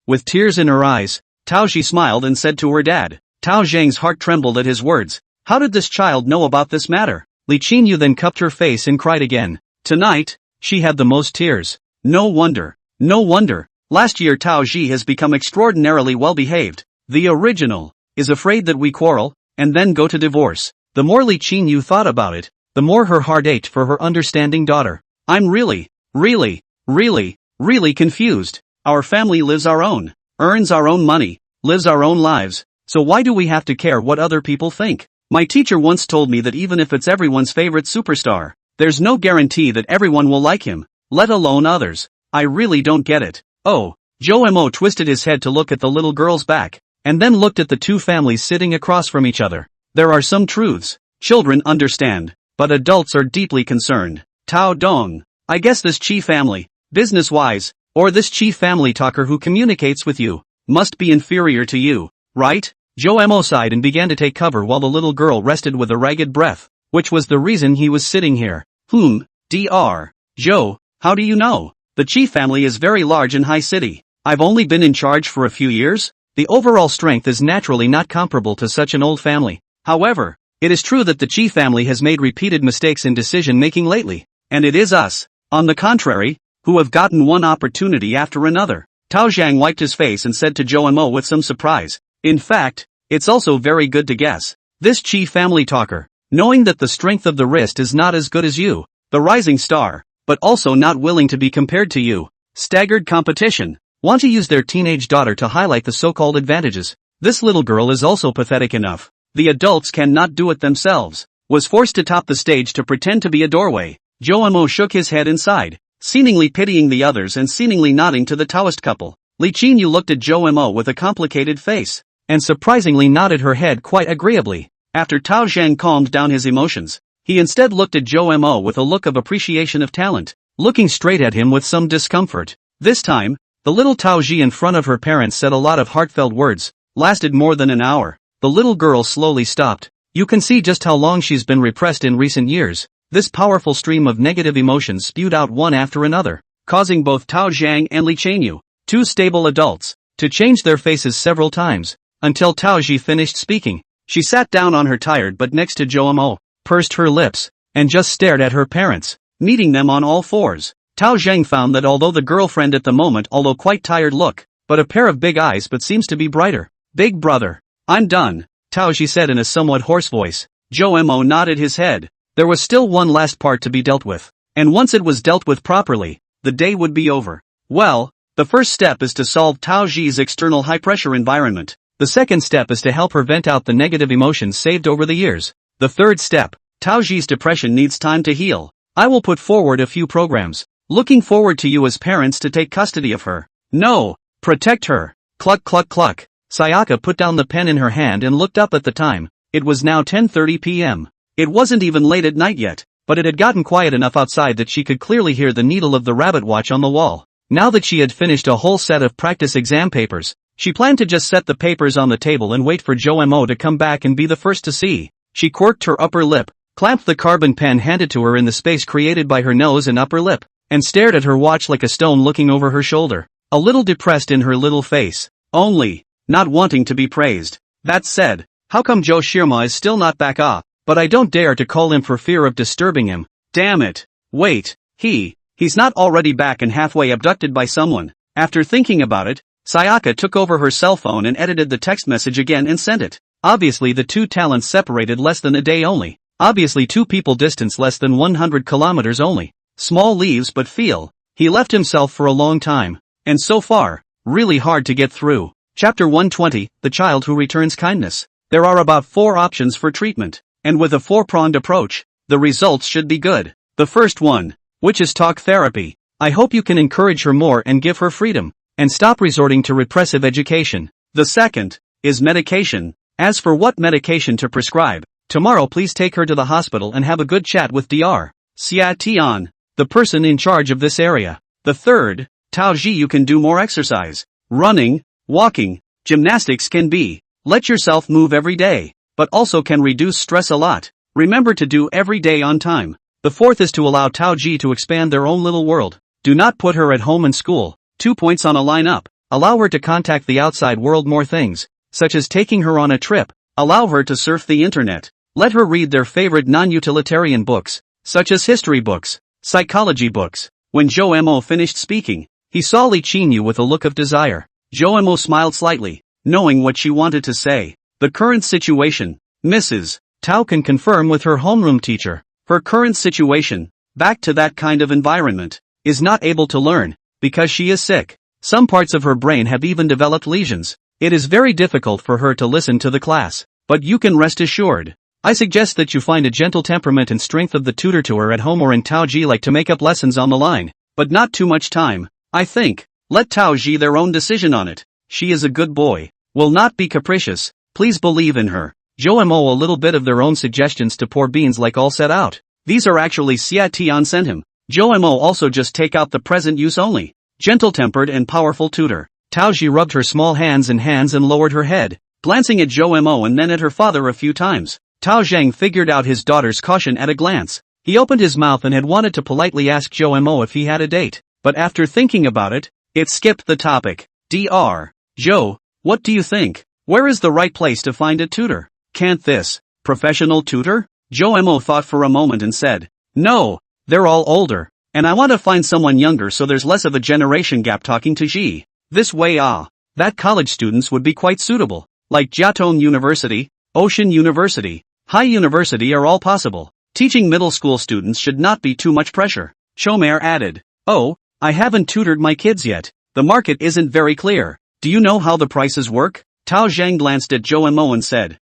With tears in her eyes, Taoji smiled and said to her dad. Tao Zhang's heart trembled at his words. How did this child know about this matter? Li Qinyu then cupped her face and cried again. Tonight, she had the most tears. No wonder. Last year Tao Ji has become extraordinarily well behaved. The original is afraid that we quarrel, and then go to divorce. The more Li Qinyu thought about it, the more her heart ached for her understanding daughter. I'm really confused. Our family lives our own, earns our own money, lives our own lives, so why do we have to care what other people think? My teacher once told me that even if it's everyone's favorite superstar, there's no guarantee that everyone will like him, let alone others. I really don't get it. Oh, Joe Mo twisted his head to look at the little girl's back, and then looked at the two families sitting across from each other. There are some truths children understand, but adults are deeply concerned. Tao Dong, I guess this Chi family, business-wise, or this Chi family talker who communicates with you, must be inferior to you, right? Joe Mo sighed and began to take cover while the little girl rested with a ragged breath, which was the reason he was sitting here. Dr. Joe, how do you know? The Chi family is very large in High City. I've only been in charge for a few years. The overall strength is naturally not comparable to such an old family. However, it is true that the Chi family has made repeated mistakes in decision-making lately, and it is us, on the contrary, who have gotten one opportunity after another. Tao Zhang wiped his face and said to Joe Mo with some surprise. In fact, it's also very good to guess. This Chi family talker, knowing that the strength of the wrist is not as good as you, the rising star, but also not willing to be compared to you, staggered competition, want to use their teenage daughter to highlight the so-called advantages. This little girl is also pathetic enough. The adults cannot do it themselves. Was forced to top the stage to pretend to be a doorway. Joe Mo shook his head and sighed, seemingly pitying the others and seemingly nodding to the Taoist couple. Li Qinyu looked at Joe Mo with a complicated face, and surprisingly nodded her head quite agreeably. After Tao Zhang calmed down his emotions, he instead looked at Joe Mo with a look of appreciation of talent, looking straight at him with some discomfort. This time, the little Tao Ji in front of her parents said a lot of heartfelt words, lasted more than an hour. The little girl slowly stopped. You can see just how long she's been repressed in recent years. This powerful stream of negative emotions spewed out one after another, causing both Tao Zhang and Li Qianyu, two stable adults, to change their faces several times, until Tao Ji finished speaking. She sat down on her tired butt next to Joe Mo, pursed her lips, and just stared at her parents, meeting them on all fours. Tao Zhang found that although the girlfriend at the moment although quite tired look, but a pair of big eyes but seems to be brighter. Big brother, I'm done, Tao Ji said in a somewhat hoarse voice. Joe Mo nodded his head. There was still one last part to be dealt with, and once it was dealt with properly, the day would be over. Well, the first step is to solve Tao Ji's external high-pressure environment. The The second step is to help her vent out the negative emotions saved over the years. The third step, Taoji's depression needs time to heal. I will put forward a few programs. Looking forward to you as parents to take custody of her. No, protect her. Cluck cluck cluck. Sayaka put down the pen in her hand and looked up at the time. It was now 10:30 p.m. It wasn't even late at night yet, but it had gotten quiet enough outside that she could clearly hear the needle of the rabbit watch on the wall. Now that she had finished a whole set of practice exam papers, she planned to just set the papers on the table and wait for Jo-mo to come back and be the first to see. She quirked her upper lip, clamped the carbon pen handed to her in the space created by her nose and upper lip, and stared at her watch like a stone looking over her shoulder, a little depressed in her little face. Only, not wanting to be praised. That said, how come Joe Shirma is still not back? But I don't dare to call him for fear of disturbing him. Damn it. Wait, he's not already back and halfway abducted by someone. After thinking about it, Sayaka took over her cell phone and edited the text message again and sent it. Obviously the two talents separated less than a day only. Obviously two people distance less than 100 kilometers only. Small leaves but feel. He left himself for a long time. And so far, really hard to get through. Chapter 120, The Child Who Returns Kindness. There are about 4 options for treatment. And with a 4-pronged approach, the results should be good. The first one, which is talk therapy. I hope you can encourage her more and give her freedom, and stop resorting to repressive education. The second, is medication. As for what medication to prescribe, tomorrow please take her to the hospital and have a good chat with Dr. Xiatian, the person in charge of this area. The third, Taoji, you can do more exercise. Running, walking, gymnastics can be. Let yourself move every day, but also can reduce stress a lot. Remember to do every day on time. The fourth is to allow Taoji to expand their own little world. Do not put her at home and school. 2 points on a lineup. Allow her to contact the outside world more things, such as taking her on a trip. Allow her to surf the internet. Let her read their favorite non-utilitarian books, such as history books, psychology books. When Jo-mo finished speaking, he saw Li Qinyu with a look of desire. Jo-mo smiled slightly, knowing what she wanted to say. The current situation, Mrs. Tao can confirm with her homeroom teacher. Her current situation, back to that kind of environment, is not able to learn, because she is sick. Some parts of her brain have even developed lesions. It is very difficult for her to listen to the class, but you can rest assured. I suggest that you find a gentle temperament and strength of the tutor to her at home or in Taoji like to make up lessons on the line, but not too much time. I think, let Taoji their own decision on it. She is a good boy, will not be capricious. Please believe in her. Jo-mo a little bit of their own suggestions to poor beans like all set out. These are actually Xiatian sent him. Jo-mo also just take out the present use only. Gentle-tempered and powerful tutor. Taoji rubbed her small hands and lowered her head, glancing at Jo-mo and then at her father a few times. Tao Zhang figured out his daughter's caution at a glance. He opened his mouth and had wanted to politely ask Jo-mo if he had a date, but after thinking about it, it skipped the topic. Dr. Jo, what do you think? Where is the right place to find a tutor? Can't this professional tutor? Jo-mo thought for a moment and said, no, they're all older, and I want to find someone younger so there's less of a generation gap. Talking to Ji. This way that college students would be quite suitable, like Jiatong University, Ocean University, High University are all possible. Teaching middle school students should not be too much pressure. Chomer added, oh, I haven't tutored my kids yet. The market isn't very clear. Do you know how the prices work? Tao Zhang glanced at Jo-mo and said,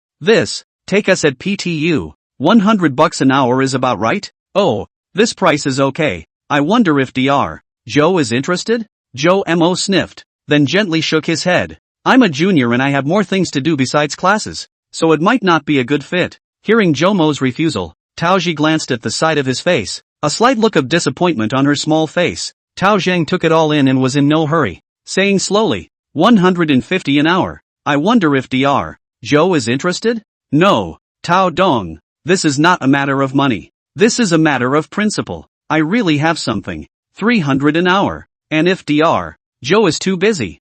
take us at PTU. $100 an hour is about right? Oh, this price is okay. I wonder if Dr. Jo is interested? Jo-mo sniffed, then gently shook his head. I'm a junior and I have more things to do besides classes, so it might not be a good fit. Hearing Jo-mo's refusal, Taoji glanced at the side of his face, a slight look of disappointment on her small face. Tao Zhang took it all in and was in no hurry, saying slowly, 150 an hour. I wonder if Dr. Jo is interested? No, Tao Dong. This is not a matter of money. This is a matter of principle. I really have something. 300 an hour. And if Dr. Jo is too busy,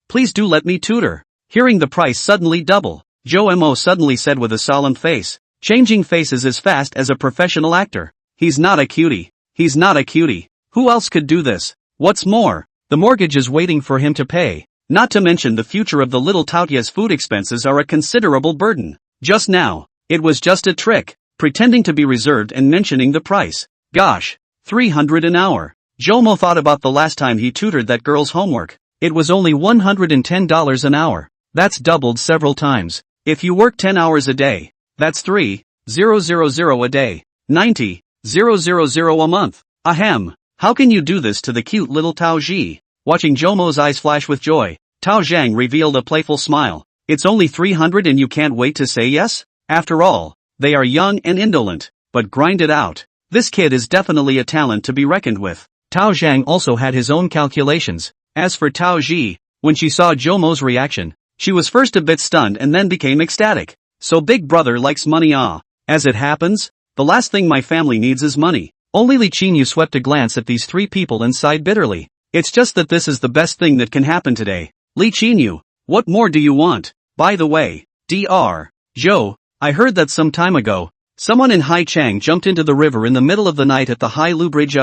please do let me tutor. Hearing the price suddenly double, Jo-mo suddenly said with a solemn face, changing faces as fast as a professional actor. He's not a cutie. He's not a cutie. Who else could do this? What's more, the mortgage is waiting for him to pay. Not to mention the future of the little Taotia's food expenses are a considerable burden. Just now, it was just a trick, pretending to be reserved and mentioning the price. Gosh, 300 an hour. Jo-mo thought about the last time he tutored that girl's homework. It was only $110 an hour. That's doubled several times. If you work 10 hours a day, that's 3,000 a day. 90,000 a month. Ahem. How can you do this to the cute little Tao Ji? Watching Jomo's eyes flash with joy, Tao Zhang revealed a playful smile. It's only 300 and you can't wait to say yes? After all, they are young and indolent, but grind it out. This kid is definitely a talent to be reckoned with. Tao Zhang also had his own calculations. As for Tao Ji, when she saw Jomo's reaction, she was first a bit stunned and then became ecstatic. So big brother likes money, ah. As it happens, the last thing my family needs is money. Only Li Qinyu swept a glance at these three people and sighed bitterly. It's just that this is the best thing that can happen today. Li Qinyu, what more do you want? By the way, Dr. Zhou, I heard that some time ago, someone in Haichang jumped into the river in the middle of the night at the Hailu Bridge.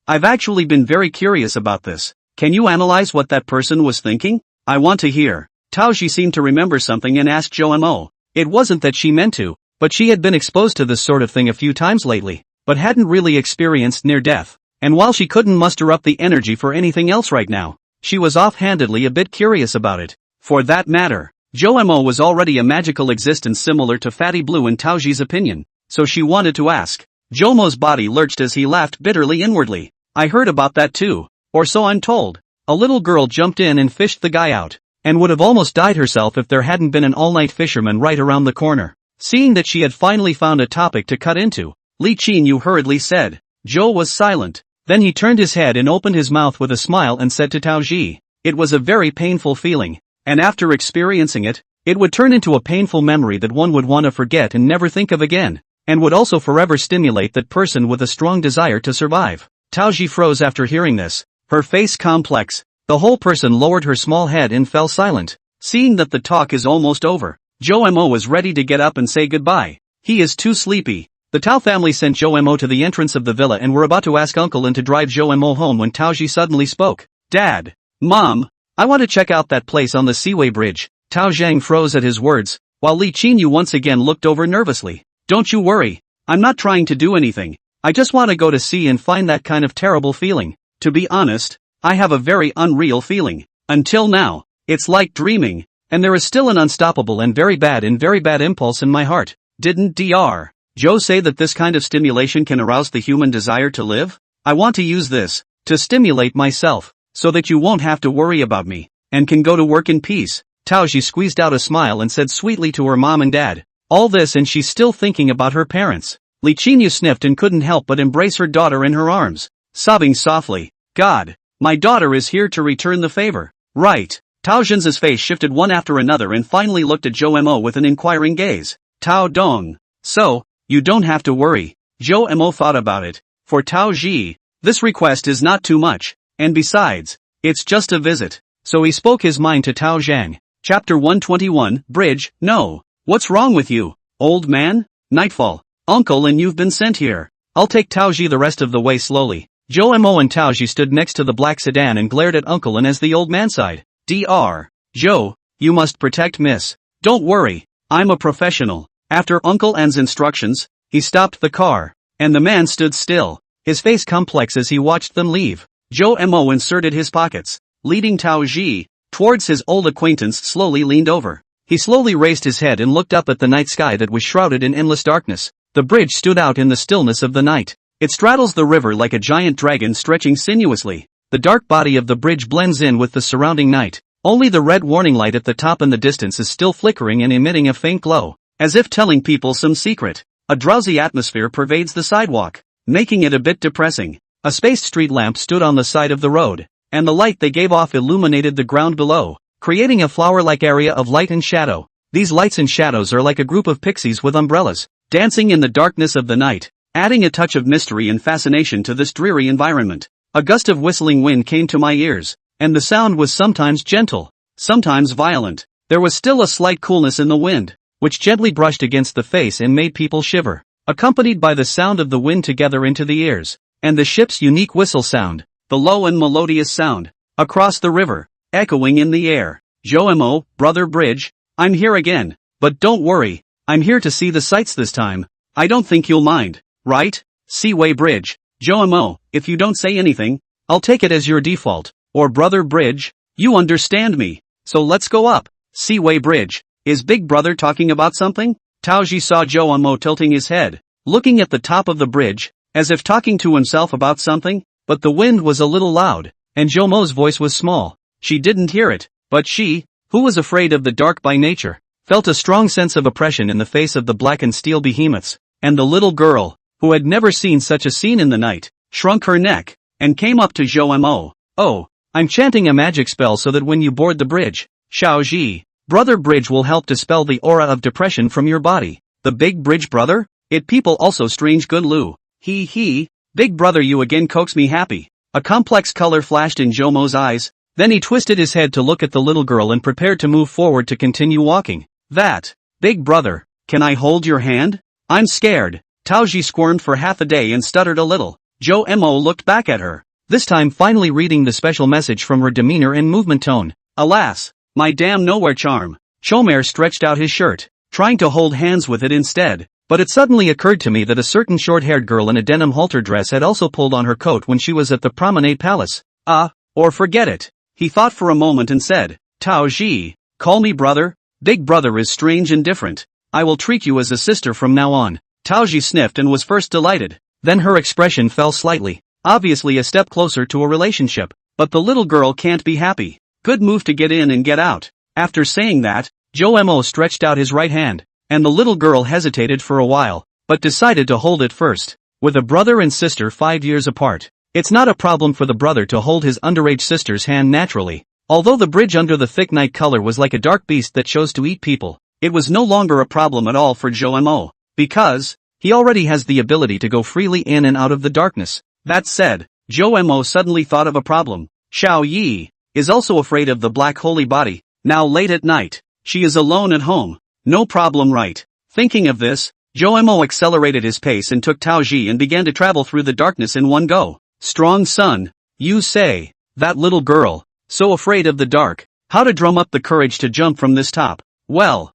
I've actually been very curious about this. Can you analyze what that person was thinking? I want to hear. Tao Ji seemed to remember something and asked Zhou Mo. It wasn't that she meant to, but she had been exposed to this sort of thing a few times lately, but hadn't really experienced near death. And while she couldn't muster up the energy for anything else right now, she was offhandedly a bit curious about it. For that matter, Zhou Mo was already a magical existence similar to Fatty Blue in Tao Ji's opinion, so she wanted to ask. Jomo's body lurched as he laughed bitterly inwardly. I heard about that too, or so I'm told. A little girl jumped in and fished the guy out, and would have almost died herself if there hadn't been an all-night fisherman right around the corner. Seeing that she had finally found a topic to cut into, Li Qinyu hurriedly said. Zhou was silent. Then he turned his head and opened his mouth with a smile and said to Tao Ji, it was a very painful feeling, and after experiencing it, it would turn into a painful memory that one would want to forget and never think of again, and would also forever stimulate that person with a strong desire to survive. Tao Ji froze after hearing this, her face complex. The whole person lowered her small head and fell silent. Seeing that the talk is almost over, Zhou Mo was ready to get up and say goodbye. He is too sleepy. The Tao family sent Zhou Mo to the entrance of the villa and were about to ask Uncle Lin to drive Zhou Mo home when Tao Ji suddenly spoke. Dad. Mom. I want to check out that place on the Seaway Bridge. Tao Zhang froze at his words, while Li Qinyu once again looked over nervously. Don't you worry. I'm not trying to do anything. I just want to go to sea and find that kind of terrible feeling. To be honest, I have a very unreal feeling. Until now, it's like dreaming, and there is still an unstoppable and very bad impulse in my heart. Didn't Dr. Zhou say that this kind of stimulation can arouse the human desire to live? I want to use this to stimulate myself, so that you won't have to worry about me, and can go to work in peace. Tao Ji squeezed out a smile and said sweetly to her mom and dad. All this and she's still thinking about her parents. Li Qinyu sniffed and couldn't help but embrace her daughter in her arms, sobbing softly. God, my daughter is here to return the favor. Right. Tao Jin's face shifted one after another and finally looked at Zhou Mo with an inquiring gaze. Tao Dong. So, you don't have to worry. Zhou Mo thought about it. For Tao Ji, this request is not too much, and besides, it's just a visit. So he spoke his mind to Tao Zhang. Chapter 121, Bridge, no. What's wrong with you, old man? Nightfall. Uncle and you've been sent here. I'll take Tao Ji the rest of the way slowly. Zhou Mo and Tao Ji stood next to the black sedan and glared at Uncle and as the old man sighed. Dr. Zhou, you must protect Miss. Don't worry, I'm a professional. After Uncle N's instructions, he stopped the car, and the man stood still, his face complex as he watched them leave. Zhou Mo inserted his pockets, leading Tao Ji towards his old acquaintance slowly leaned over. He slowly raised his head and looked up at the night sky that was shrouded in endless darkness. The bridge stood out in the stillness of the night. It straddles the river like a giant dragon stretching sinuously. The dark body of the bridge blends in with the surrounding night. Only the red warning light at the top in the distance is still flickering and emitting a faint glow, as if telling people some secret. A drowsy atmosphere pervades the sidewalk, making it a bit depressing. A spaced street lamp stood on the side of the road, and the light they gave off illuminated the ground below, creating a flower-like area of light and shadow. These lights and shadows are like a group of pixies with umbrellas, dancing in the darkness of the night, adding a touch of mystery and fascination to this dreary environment. A gust of whistling wind came to my ears, and the sound was sometimes gentle, sometimes violent. There was still a slight coolness in the wind, which gently brushed against the face and made people shiver, accompanied by the sound of the wind together into the ears, and the ship's unique whistle sound, the low and melodious sound, across the river, echoing in the air. Zhou Mo, Brother Bridge, I'm here again, but don't worry, I'm here to see the sights this time. I don't think you'll mind, right? Seaway Bridge. Zhou Mo, if you don't say anything, I'll take it as your default, or Brother Bridge, you understand me, so let's go up. Seaway Bridge. Is Big Brother talking about something? Taoji saw Jomo tilting his head, looking at the top of the bridge, as if talking to himself about something, but the wind was a little loud, and Jomo's voice was small. She didn't hear it, but she, who was afraid of the dark by nature, felt a strong sense of oppression in the face of the black and steel behemoths, and the little girl, who had never seen such a scene in the night, shrunk her neck, and came up to Jomo. Oh, I'm chanting a magic spell so that when you board the bridge, Xiaoji, Brother Bridge will help dispel the aura of depression from your body. The Big Bridge Brother? It people also strange good Lu. He, Big Brother you again coax me happy. A complex color flashed in Jomo's eyes, then he twisted his head to look at the little girl and prepared to move forward to continue walking. That, Big Brother, can I hold your hand? I'm scared. Taoji squirmed for half a day and stuttered a little. Jomo looked back at her, this time finally reading the special message from her demeanor and movement tone. Alas, my damn nowhere charm. Chomer stretched out his shirt, trying to hold hands with it instead, but it suddenly occurred to me that a certain short-haired girl in a denim halter dress had also pulled on her coat when she was at the Promenade Palace. Or forget it. He thought for a moment and said, Taoji, call me brother. Big Brother is strange and different. I will treat you as a sister from now on. Taoji sniffed and was first delighted, then her expression fell slightly, obviously a step closer to a relationship, but the little girl can't be happy. Good move to get in and get out. After saying that, Jomo stretched out his right hand, and the little girl hesitated for a while, but decided to hold it first. With a brother and sister 5 years apart, it's not a problem for the brother to hold his underage sister's hand naturally. Although the bridge under the thick night color was like a dark beast that chose to eat people, it was no longer a problem at all for Jomo, because he already has the ability to go freely in and out of the darkness. That said, Jomo suddenly thought of a problem. Xiao Yi is also afraid of the black holy body. Now late at night, she is alone at home. No problem, right? Thinking of this, Jomo accelerated his pace and took Taoji and began to travel through the darkness in one go. Strong son, you say, that little girl, so afraid of the dark. How to drum up the courage to jump from this top? Well,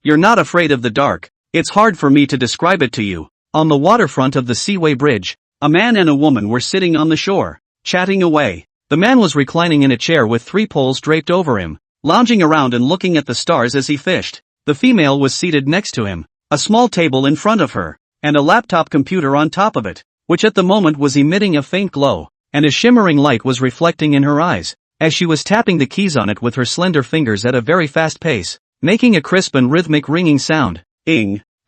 you're not afraid of the dark. It's hard for me to describe it to you. On the waterfront of the Seaway Bridge, a man and a woman were sitting on the shore, chatting away. The man was reclining in a chair with 3 poles draped over him, lounging around and looking at the stars as he fished. The female was seated next to him, a small table in front of her, and a laptop computer on top of it, which at the moment was emitting a faint glow, and a shimmering light was reflecting in her eyes, as she was tapping the keys on it with her slender fingers at a very fast pace, making a crisp and rhythmic ringing sound.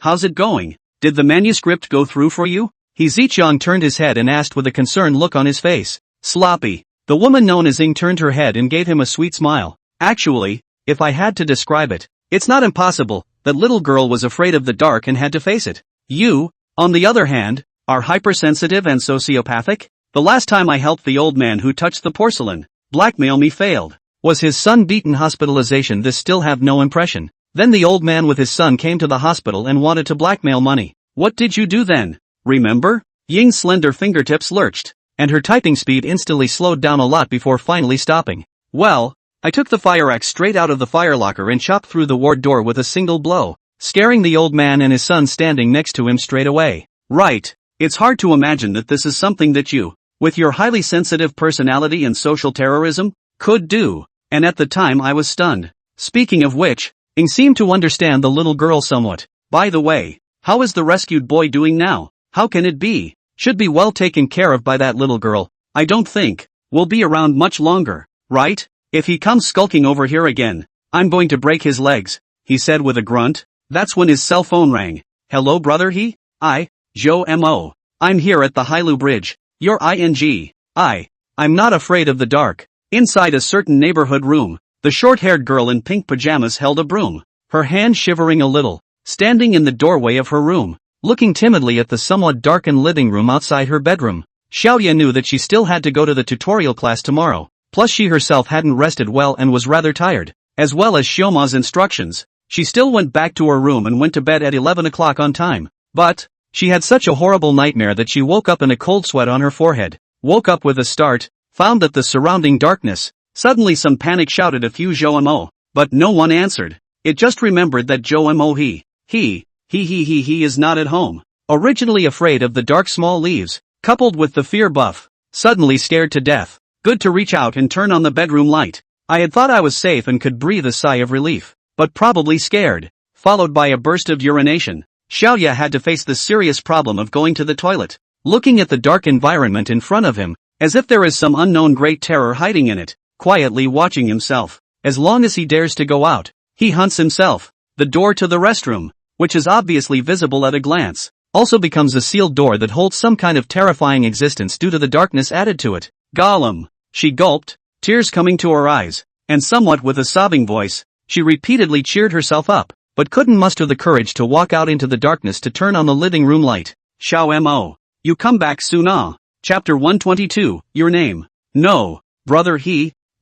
How's it going? Did the manuscript go through for you? He Zichang turned his head and asked with a concerned look on his face. Sloppy. The woman known as Ing turned her head and gave him a sweet smile. Actually, if I had to describe it, it's not impossible. That little girl was afraid of the dark and had to face it. You, on the other hand, are hypersensitive and sociopathic? The last time I helped the old man who touched the porcelain, blackmail me failed. Was his son beaten hospitalization? This still have no impression. Then the old man with his son came to the hospital and wanted to blackmail money. What did you do then? Remember? Ying's slender fingertips lurched, and her typing speed instantly slowed down a lot before finally stopping. Well, I took the fire axe straight out of the fire locker and chopped through the ward door with a single blow, scaring the old man and his son standing next to him straight away. Right. It's hard to imagine that this is something that you, with your highly sensitive personality and social terrorism, could do, and at the time I was stunned. Speaking of which, Ing seemed to understand the little girl somewhat. By the way, how is the rescued boy doing now? How can it be? Should be well taken care of by that little girl. I don't think we'll be around much longer, right? If he comes skulking over here again, I'm going to break his legs, he said with a grunt. That's when his cell phone rang. Hello brother Jomo. I'm here at the Hailu Bridge. You're I'm not afraid of the dark. Inside a certain neighborhood room, the short-haired girl in pink pajamas held a broom, her hand shivering a little, standing in the doorway of her room, looking timidly at the somewhat darkened living room outside her bedroom. Xiaoya knew that she still had to go to the tutorial class tomorrow, plus she herself hadn't rested well and was rather tired, as well as Xiaoma's instructions. She still went back to her room and went to bed at 11 o'clock on time, but she had such a horrible nightmare that she woke up in a cold sweat on her forehead, woke up with a start, found that the surrounding darkness. Suddenly some panic shouted a few Jomo, but no one answered. It just remembered that Jomo he is not at home. Originally afraid of the dark small leaves, coupled with the fear buff, suddenly scared to death. Good to reach out and turn on the bedroom light. I had thought I was safe and could breathe a sigh of relief, but probably scared. Followed by a burst of urination. Xiaoya had to face the serious problem of going to the toilet, looking at the dark environment in front of him, as if there is some unknown great terror hiding in it, quietly watching himself. As long as he dares to go out, he hunts himself. The door to the restroom, which is obviously visible at a glance, also becomes a sealed door that holds some kind of terrifying existence due to the darkness added to it. Gollum! She gulped, tears coming to her eyes, and somewhat with a sobbing voice, she repeatedly cheered herself up, but couldn't muster the courage to walk out into the darkness to turn on the living room light. Xiao Mo. You come back soon ah. Chapter 122, Your name. No, brother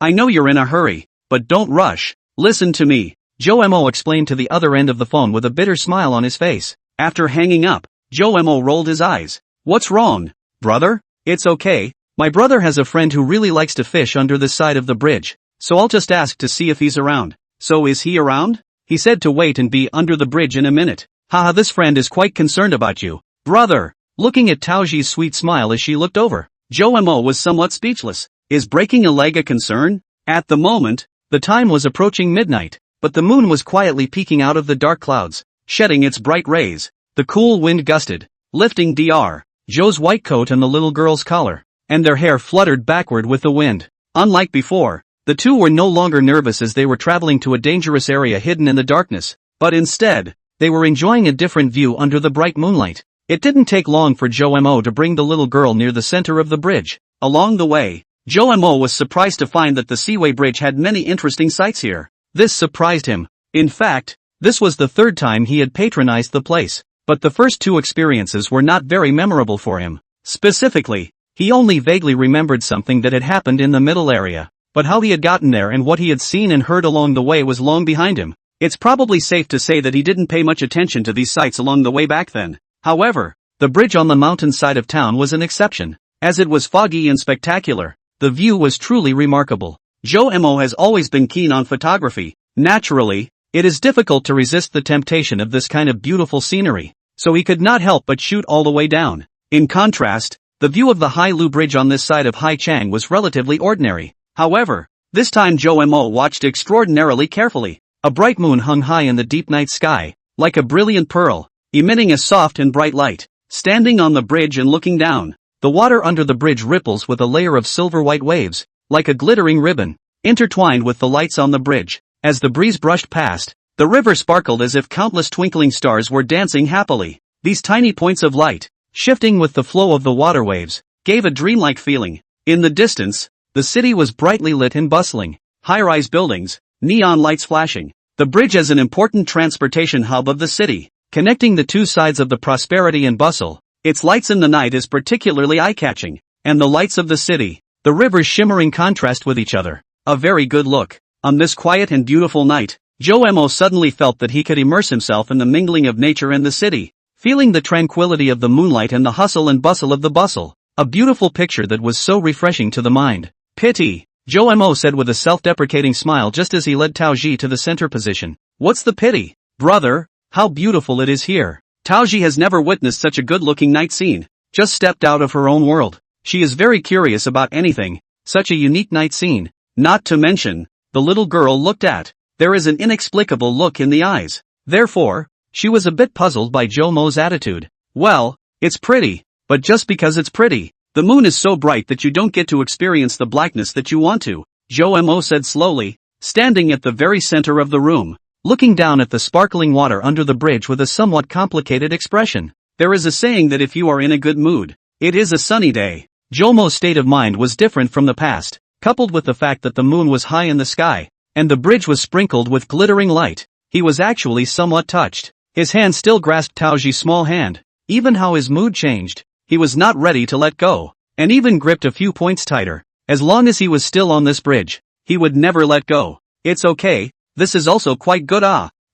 I know you're in a hurry, but don't rush. Listen to me. Joe Mo explained to the other end of the phone with a bitter smile on his face. After hanging up, Joe Mo rolled his eyes. What's wrong, brother? It's okay. My brother has a friend who really likes to fish under the side of the bridge, so I'll just ask to see if he's around. So is he around? He said to wait and be under the bridge in a minute. Haha, this friend is quite concerned about you, brother. Looking at Taoji's sweet smile as she looked over, Joe Mo was somewhat speechless. Is breaking a leg a concern? At the moment, the time was approaching midnight, but the moon was quietly peeking out of the dark clouds, shedding its bright rays. The cool wind gusted, lifting Dr. Joe's white coat and the little girl's collar, and their hair fluttered backward with the wind. Unlike before, the two were no longer nervous as they were traveling to a dangerous area hidden in the darkness, but instead, they were enjoying a different view under the bright moonlight. It didn't take long for Joe Mo to bring the little girl near the center of the bridge. Along the way, Joe Mo was surprised to find that the Seaway Bridge had many interesting sights here. This surprised him. In fact, this was the third time he had patronized the place, but the first two experiences were not very memorable for him. Specifically, he only vaguely remembered something that had happened in the middle area, but how he had gotten there and what he had seen and heard along the way was long behind him. It's probably safe to say that he didn't pay much attention to these sights along the way back then. However, the bridge on the mountainside of town was an exception, as it was foggy and spectacular. The view was truly remarkable. Joe Mo has always been keen on photography. Naturally, it is difficult to resist the temptation of this kind of beautiful scenery, so he could not help but shoot all the way down. In contrast, the view of the Hailu Bridge on this side of Haichang was relatively ordinary. However, this time Joe Mo watched extraordinarily carefully. A bright moon hung high in the deep night sky, like a brilliant pearl, emitting a soft and bright light. Standing on the bridge and looking down, the water under the bridge ripples with a layer of silver-white waves, like a glittering ribbon, intertwined with the lights on the bridge. As the breeze brushed past, the river sparkled as if countless twinkling stars were dancing happily. These tiny points of light, shifting with the flow of the water waves, gave a dreamlike feeling. In the distance, the city was brightly lit and bustling, high-rise buildings, neon lights flashing. The bridge is an important transportation hub of the city, connecting the two sides of the prosperity and bustle. Its lights in the night is particularly eye-catching, and the lights of the city, the rivers shimmering contrast with each other. A very good look. On this quiet and beautiful night, Joe Mo suddenly felt that he could immerse himself in the mingling of nature and the city, feeling the tranquility of the moonlight and the hustle and bustle of the bustle. A beautiful picture that was so refreshing to the mind. Pity, Joe Mo said with a self-deprecating smile just as he led Taoji to the center position. What's the pity, brother? How beautiful it is here. Taoji has never witnessed such a good-looking night scene, just stepped out of her own world. She is very curious about anything, such a unique night scene. Not to mention, the little girl looked at. There is an inexplicable look in the eyes. Therefore, she was a bit puzzled by Joe Mo's attitude. Well, it's pretty, but just because it's pretty, the moon is so bright that you don't get to experience the blackness that you want to, Joe Mo said slowly, standing at the very center of the room, looking down at the sparkling water under the bridge with a somewhat complicated expression. There is a saying that if you are in a good mood, it is a sunny day. Joe Mo's state of mind was different from the past, coupled with the fact that the moon was high in the sky, and the bridge was sprinkled with glittering light. He was actually somewhat touched. His hand still grasped Taoji's small hand. Even how his mood changed, he was not ready to let go, and even gripped a few points tighter. As long as he was still on this bridge, he would never let go. It's okay. This is also quite good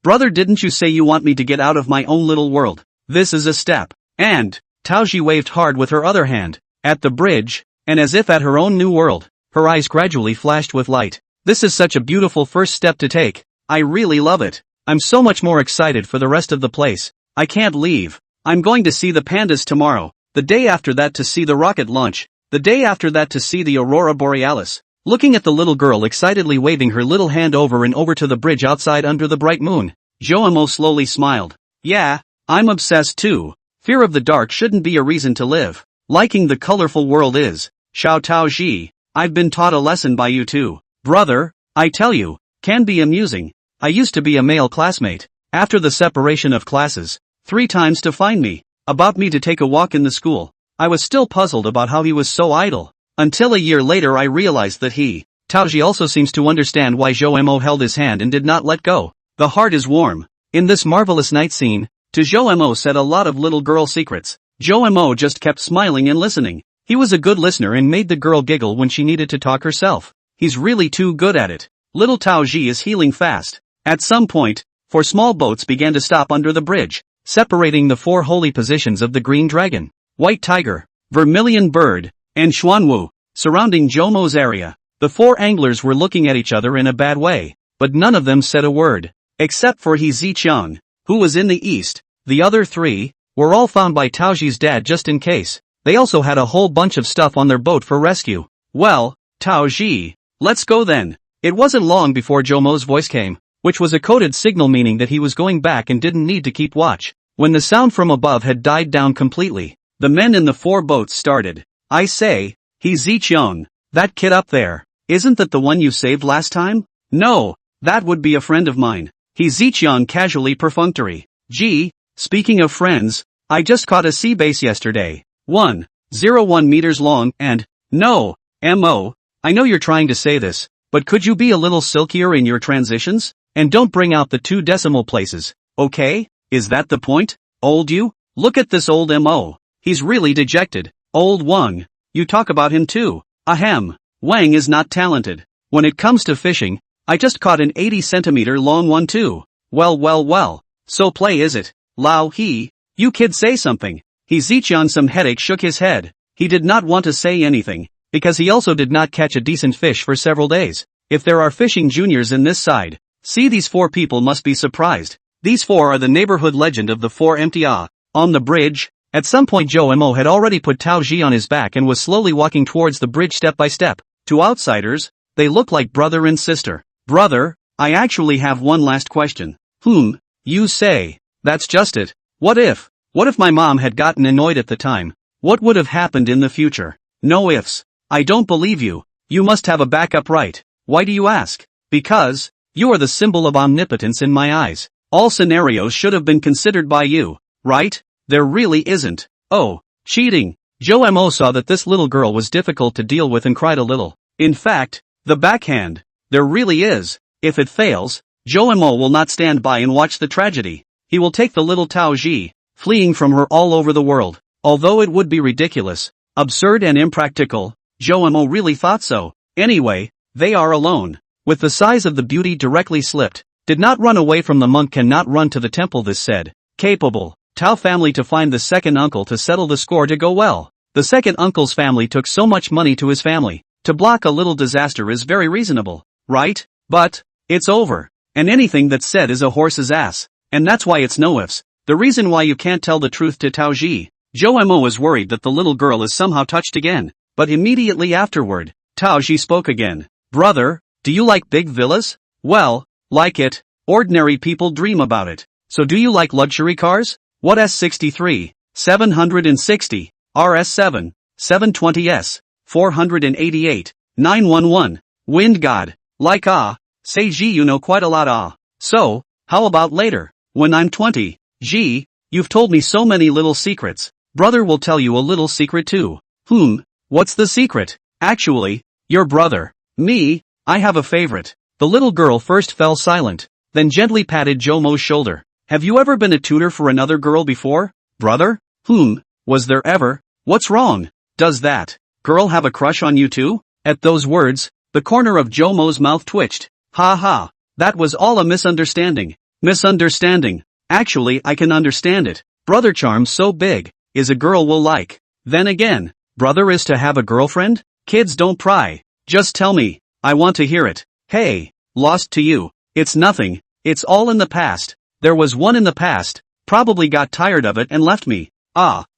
brother, didn't you say you want me to get out of my own little world? This is a step. And, Taoji waved hard with her other hand, at the bridge, and as if at her own new world, her eyes gradually flashed with light. This is such a beautiful first step to take. I really love it. I'm so much more excited for the rest of the place. I can't leave. I'm going to see the pandas tomorrow, the day after that to see the rocket launch, the day after that to see the aurora borealis. looking at the little girl excitedly waving her little hand over and over to the bridge outside under the bright moon. Jomo slowly smiled. Yeah, I'm obsessed too. Fear of the dark shouldn't be a reason to live. Liking the colorful world is. Xiao Tao Ji, I've been taught a lesson by you too. Brother, I tell you, can be amusing. I used to be a male classmate. After the separation of classes, 3 times to find me, about me to take a walk in the school. I was still puzzled about how he was so idle. Until a year later I realized that he, Taoji, also seems to understand why Zhou Mo held his hand and did not let go. The heart is warm. In this marvelous night scene, to Zhou Mo said a lot of little girl secrets. Zhou Mo just kept smiling and listening. He was a good listener and made the girl giggle when she needed to talk herself. He's really too good at it. Little Taoji is healing fast. At some point, 4 small boats began to stop under the bridge, separating the 4 holy positions of the green dragon, white tiger, vermilion bird, and Xuanwu, surrounding Jomo's area. The 4 anglers were looking at each other in a bad way, but none of them said a word, except for He Ziqiang, who was in the east. The other 3 were all found by Taoji's dad just in case. They also had a whole bunch of stuff on their boat for rescue. Well, Taoji, let's go then. It wasn't long before Jomo's voice came, which was a coded signal meaning that he was going back and didn't need to keep watch. When the sound from above had died down completely, the men in the 4 boats started. I say, He Ziqiang, that kid up there, isn't that the one you saved last time? No, that would be a friend of mine. He Ziqiang casually perfunctory. Gee, speaking of friends, I just caught a sea bass yesterday. 101 meters long and, no, M.O., I know you're trying to say this, but could you be a little silkier in your transitions? And don't bring out the 2 decimal places, okay? Is that the point? Old you? Look at this old M.O. He's really dejected. Old Wang, you talk about him too. Ahem, Wang is not talented. When it comes to fishing, I just caught an 80 centimeter long one too. Well, so play is it? Lao He, you kid say something. He Ziqiang some headache shook his head. He did not want to say anything, because he also did not catch a decent fish for several days. If there are fishing juniors in this side, see these 4 people must be surprised. These 4 are the neighborhood legend of the 4 empty on the bridge. At some point Zhou Mo had already put Tao Ji on his back and was slowly walking towards the bridge step by step. To outsiders, they look like brother and sister. Brother, I actually have one last question. You say, that's just it. What if my mom had gotten annoyed at the time? What would have happened in the future? No ifs. I don't believe you. You must have a backup, right? Why do you ask? Because, you are the symbol of omnipotence in my eyes. All scenarios should have been considered by you, right? There really isn't. Oh, cheating. Zhou Mo saw that this little girl was difficult to deal with and cried a little. In fact, the backhand. There really is. If it fails, Zhou Mo will not stand by and watch the tragedy. He will take the little Tao Ji, fleeing from her all over the world. Although it would be ridiculous, absurd and impractical, Zhou Mo really thought so. Anyway, they are alone. With the size of the beauty directly slipped. Did not run away from the monk, cannot run to the temple, this said. Capable. Tao family to find the second uncle to settle the score to go well. The second uncle's family took so much money to his family. To block a little disaster is very reasonable, right? But, it's over. And anything that's said is a horse's ass. And that's why it's no ifs. The reason why you can't tell the truth to Tao Ji. Zhou Mo is worried that the little girl is somehow touched again. But immediately afterward, Tao Ji spoke again. Brother, do you like big villas? Well, like it. Ordinary people dream about it. So do you like luxury cars? What S63, 760, RS7, 720S, 488, 911, Wind God, like say G, you know quite a lot So, how about later, when I'm 20, G, you've told me so many little secrets, brother will tell you a little secret too. What's the secret? Actually, your brother, me, I have a favorite. The little girl first fell silent, then gently patted Zhou Mo's shoulder. Have you ever been a tutor for another girl before, brother? Was there ever? What's wrong? Does that girl have a crush on you too? At those words, the corner of Zhou Mo's mouth twitched. Ha, that was all a misunderstanding. Misunderstanding. Actually, I can understand it. Brother charm's so big, is a girl will like. Then again, brother is to have a girlfriend? Kids don't pry. Just tell me, I want to hear it. Hey, lost to you. It's nothing, it's all in the past. There was one in the past, probably got tired of it and left me.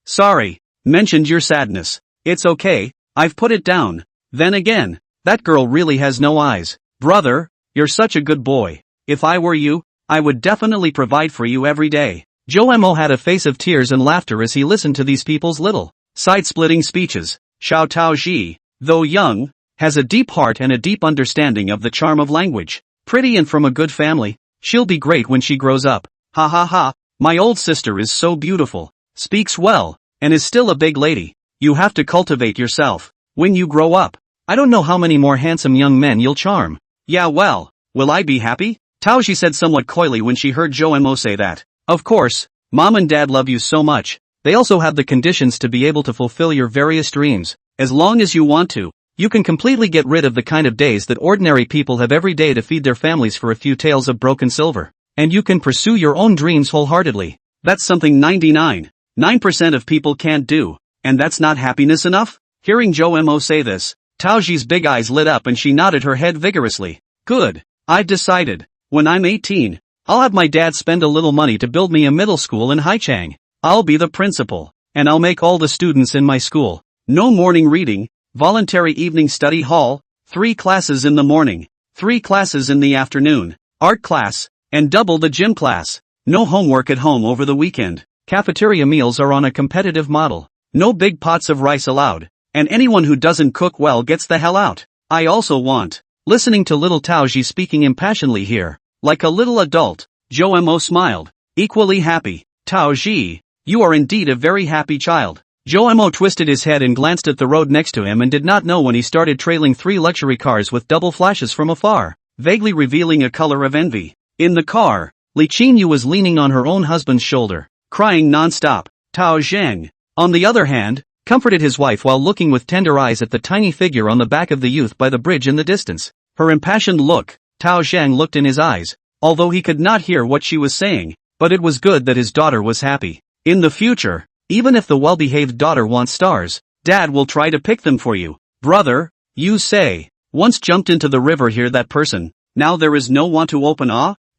Sorry, mentioned your sadness. It's okay, I've put it down. Then again, That girl really has no eyes. Brother, you're such a good boy. If I were you, I would definitely provide for you every day. Jomo had a face of tears and laughter as he listened to these people's little, side-splitting speeches. Xiao Taoji, though young, has a deep heart and a deep understanding of the charm of language. Pretty and from a good family. She'll be great when she grows up. Ha ha ha, my old sister is so beautiful, speaks well, and is still a big lady. You have to cultivate yourself. When you grow up, I don't know how many more handsome young men you'll charm. Yeah well, will I be happy? Taoji said somewhat coyly when she heard Jomo say that. Of course, Mom and Dad love you so much. They also have the conditions to be able to fulfill your various dreams. As long as you want to, you can completely get rid of the kind of days that ordinary people have every day to feed their families for a few taels of broken silver. And you can pursue your own dreams wholeheartedly. That's something 99% of people can't do. And that's not happiness enough? Hearing Jomo say this, Taoji's big eyes lit up and she nodded her head vigorously. Good. I've decided. When I'm 18, I'll have my dad spend a little money to build me a middle school in Haichang. I'll be the principal. And I'll make all the students in my school. No morning reading, voluntary evening study hall, 3 classes in the morning, 3 classes in the afternoon, art class, and double the gym class. No homework at home over the weekend. Cafeteria meals are on a competitive model. No big pots of rice allowed. And anyone who doesn't cook well gets the hell out. I also want. Listening to little Taoji speaking impassionedly here, like a little adult, Jomo smiled, equally happy. Taoji, you are indeed a very happy child. Jomo twisted his head and glanced at the road next to him and did not know when he started trailing 3 luxury cars with double flashes from afar, vaguely revealing a color of envy. In the car, Li Qingyu was leaning on her own husband's shoulder, crying non-stop. Tao Zheng, on the other hand, comforted his wife while looking with tender eyes at the tiny figure on the back of the youth by the bridge in the distance. Her impassioned look, Tao Zheng looked in his eyes, although he could not hear what she was saying, but it was good that his daughter was happy. In the future, even if the well-behaved daughter wants stars, Dad will try to pick them for you. Brother, you say, once jumped into the river here that person, now there is no one to open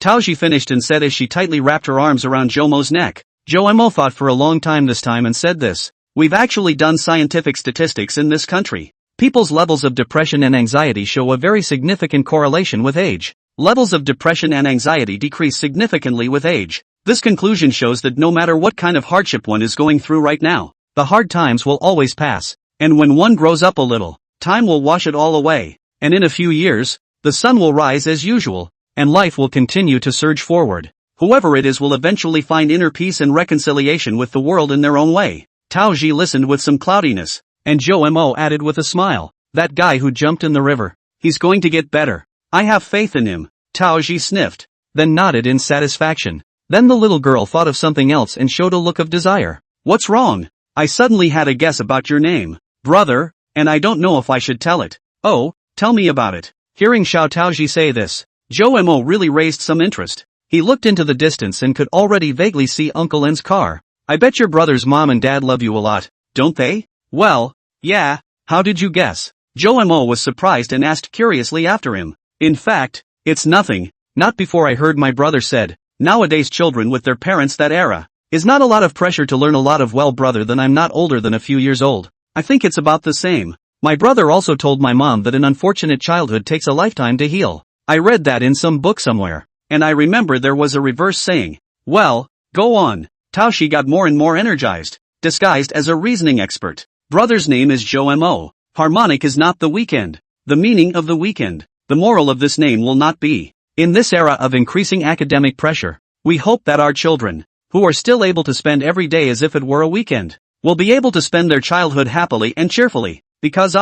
Taoji finished and said as she tightly wrapped her arms around Jomo's neck. Jomo thought for a long time this time and said this. We've actually done scientific statistics in this country. People's levels of depression and anxiety show a very significant correlation with age. Levels of depression and anxiety decrease significantly with age. This conclusion shows that no matter what kind of hardship one is going through right now, the hard times will always pass. And when one grows up a little, time will wash it all away. And in a few years, the sun will rise as usual, and life will continue to surge forward. Whoever it is will eventually find inner peace and reconciliation with the world in their own way. Taoji listened with some cloudiness, and Jomo added with a smile, that guy who jumped in the river, he's going to get better. I have faith in him. Taoji sniffed, then nodded in satisfaction. Then the little girl thought of something else and showed a look of desire. What's wrong? I suddenly had a guess about your name, brother, and I don't know if I should tell it. Oh, tell me about it. Hearing Xiao Taoji say this, Jomo really raised some interest. He looked into the distance and could already vaguely see Uncle N's car. I bet your brother's mom and dad love you a lot, don't they? Well, yeah, how did you guess? Jomo was surprised and asked curiously after him. In fact, it's nothing, not before I heard my brother said. Nowadays children with their parents that era, is not a lot of pressure to learn a lot of well brother than I'm not older than a few years old. I think it's about the same. My brother also told my mom that an unfortunate childhood takes a lifetime to heal. I read that in some book somewhere, and I remember there was a reverse saying. Well, go on. Taoshi got more and more energized, disguised as a reasoning expert. Brother's name is Jomo. Harmonic is not the weekend. The meaning of the weekend. The moral of this name will not be. In this era of increasing academic pressure, we hope that our children, who are still able to spend every day as if it were a weekend, will be able to spend their childhood happily and cheerfully, because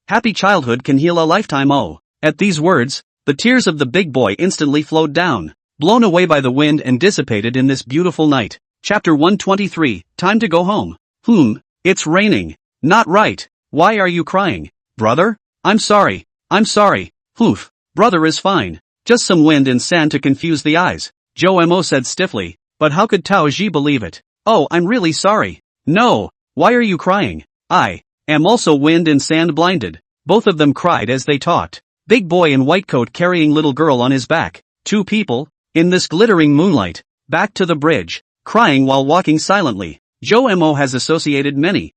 happy childhood can heal a lifetime. At these words, the tears of the big boy instantly flowed down, blown away by the wind and dissipated in this beautiful night. Chapter 123, Time to go home. It's raining. Not right. Why are you crying, brother? I'm sorry. Brother is fine. Just some wind and sand to confuse the eyes. Jomo said stiffly, but how could Taoji believe it? Oh, I'm really sorry. No, why are you crying? I am also wind and sand blinded. Both of them cried as they talked. Big boy in white coat carrying little girl on his back. 2 people, in this glittering moonlight, back to the bridge, crying while walking silently. Jomo has associated many.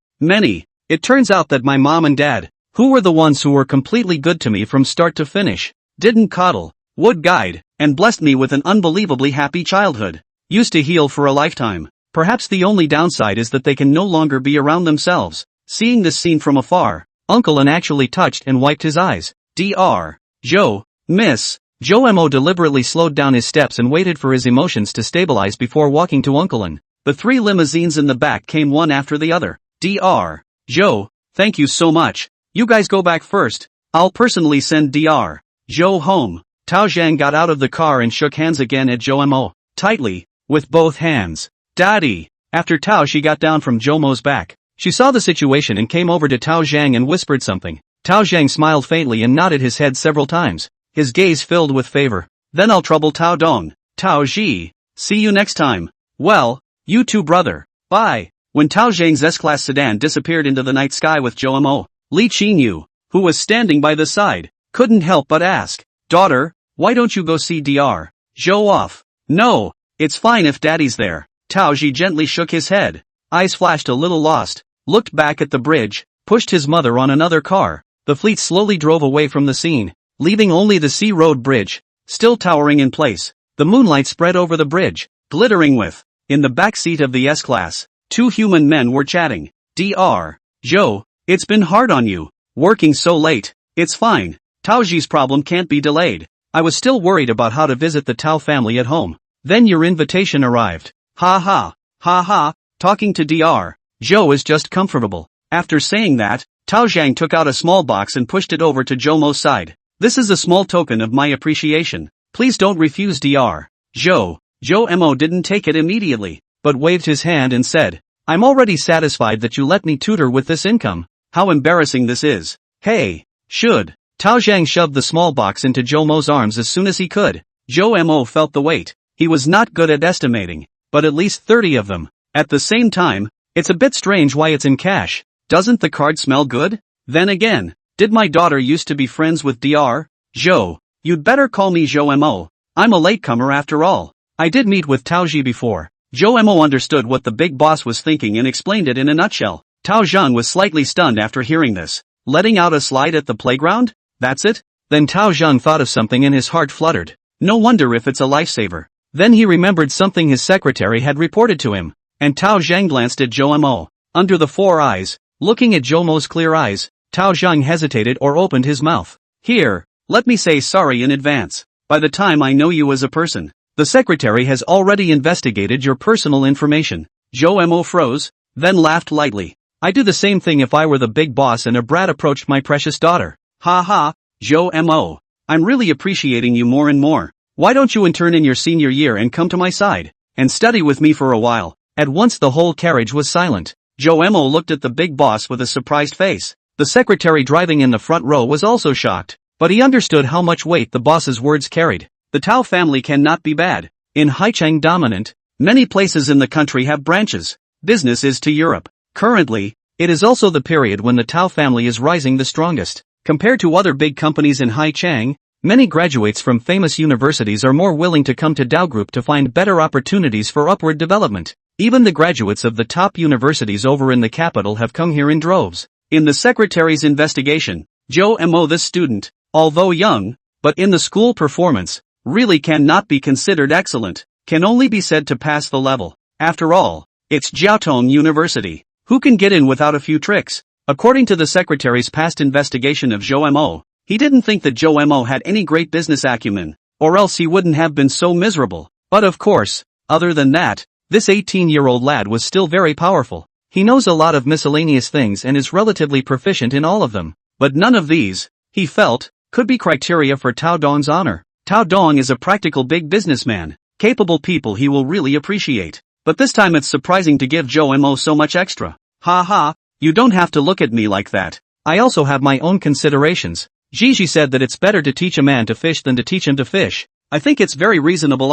It turns out that my mom and dad, Who were the ones who were completely good to me from start to finish, didn't coddle, would guide, and blessed me with an unbelievably happy childhood. Used to heal for a lifetime. Perhaps the only downside is that they can no longer be around themselves. Seeing this scene from afar, Uncle An actually touched and wiped his eyes. Dr. Joe, Miss. Joe Mo deliberately slowed down his steps and waited for his emotions to stabilize before walking to Uncle An. The 3 limousines in the back came one after the other. Dr. Joe, thank you so much. You guys go back first. I'll personally send Dr. Joe home. Tao Zhang got out of the car and shook hands again at Joe Mo, tightly, with both hands. Daddy. After Tao she got down from Joe Mo's back. She saw the situation and came over to Tao Zhang and whispered something. Tao Zhang smiled faintly and nodded his head several times. His gaze filled with favor. Then I'll trouble Tao Dong. Tao Ji. See you next time. Well, you too brother. Bye. When Tao Zhang's S-Class sedan disappeared into the night sky with Joe Mo, Li Qingyu, who was standing by the side, couldn't help but ask, Daughter, why don't you go see Dr. Joe off? No, it's fine if Daddy's there. Tao Ji gently shook his head. Eyes flashed a little lost, looked back at the bridge, pushed his mother on another car. The fleet slowly drove away from the scene, leaving only the Sea Road Bridge, still towering in place. The moonlight spread over the bridge, glittering with, in the back seat of the S-Class, 2 human men were chatting. Dr. Joe, it's been hard on you, working so late. It's fine. Taoji's problem can't be delayed. I was still worried about how to visit the Tao family at home. Then your invitation arrived. Ha ha, ha ha, talking to Dr. Joe is just comfortable. After saying that, Tao Zhang took out a small box and pushed it over to Joe Mo's side. This is a small token of my appreciation. Please don't refuse Dr. Joe. Joe Mo didn't take it immediately, but waved his hand and said, I'm already satisfied that you let me tutor with this income. How embarrassing this is. Hey, should. Tao Zhang shoved the small box into Joe Mo's arms as soon as he could. Joe Mo felt the weight. He was not good at estimating, but at least 30 of them. At the same time, it's a bit strange why it's in cash. Doesn't the card smell good? Then again, did my daughter used to be friends with Dr. Joe? You'd better call me Joe Mo. I'm a latecomer after all. I did meet with Tao Ji before. Joe Mo understood what the big boss was thinking and explained it in a nutshell. Tao Zhang was slightly stunned after hearing this. Letting out a slide at the playground? That's it? Then Tao Zhang thought of something and his heart fluttered. No wonder if it's a lifesaver. Then he remembered something his secretary had reported to him. And Tao Zhang glanced at Joe Mo. Under the 4 eyes, looking at Joe Mo's clear eyes, Tao Zhang hesitated or opened his mouth. Here, let me say sorry in advance. By the time I know you as a person, the secretary has already investigated your personal information. Joe Mo froze, then laughed lightly. I'd do the same thing if I were the big boss and a brat approached my precious daughter. Ha ha, Joe Mo. I'm really appreciating you more and more. Why don't you intern in your senior year and come to my side, and study with me for a while? At once the whole carriage was silent. Joe Mo looked at the big boss with a surprised face. The secretary driving in the front row was also shocked, but he understood how much weight the boss's words carried. The Tao family cannot be bad. In Haicheng dominant, many places in the country have branches. Business is to Europe. Currently, it is also the period when the Tao family is rising the strongest. Compared to other big companies in Haicheng, many graduates from famous universities are more willing to come to Tao Group to find better opportunities for upward development. Even the graduates of the top universities over in the capital have come here in droves. In the secretary's investigation, Joe Mo, this student, although young, but in the school performance, really cannot be considered excellent, can only be said to pass the level. After all, it's Jiaotong University. Who can get in without a few tricks? According to the secretary's past investigation of Joe Mo, he didn't think that Joe Mo had any great business acumen, or else he wouldn't have been so miserable. But of course, other than that, this 18-year-old lad was still very powerful. He knows a lot of miscellaneous things and is relatively proficient in all of them. But none of these, he felt, could be criteria for Tao Dong's honor. Tao Dong is a practical big businessman, capable people he will really appreciate. But this time it's surprising to give Joe Mo so much extra. Ha ha, you don't have to look at me like that. I also have my own considerations. Gigi said that it's better to teach a man to fish than to teach him to fish. I think it's very reasonable.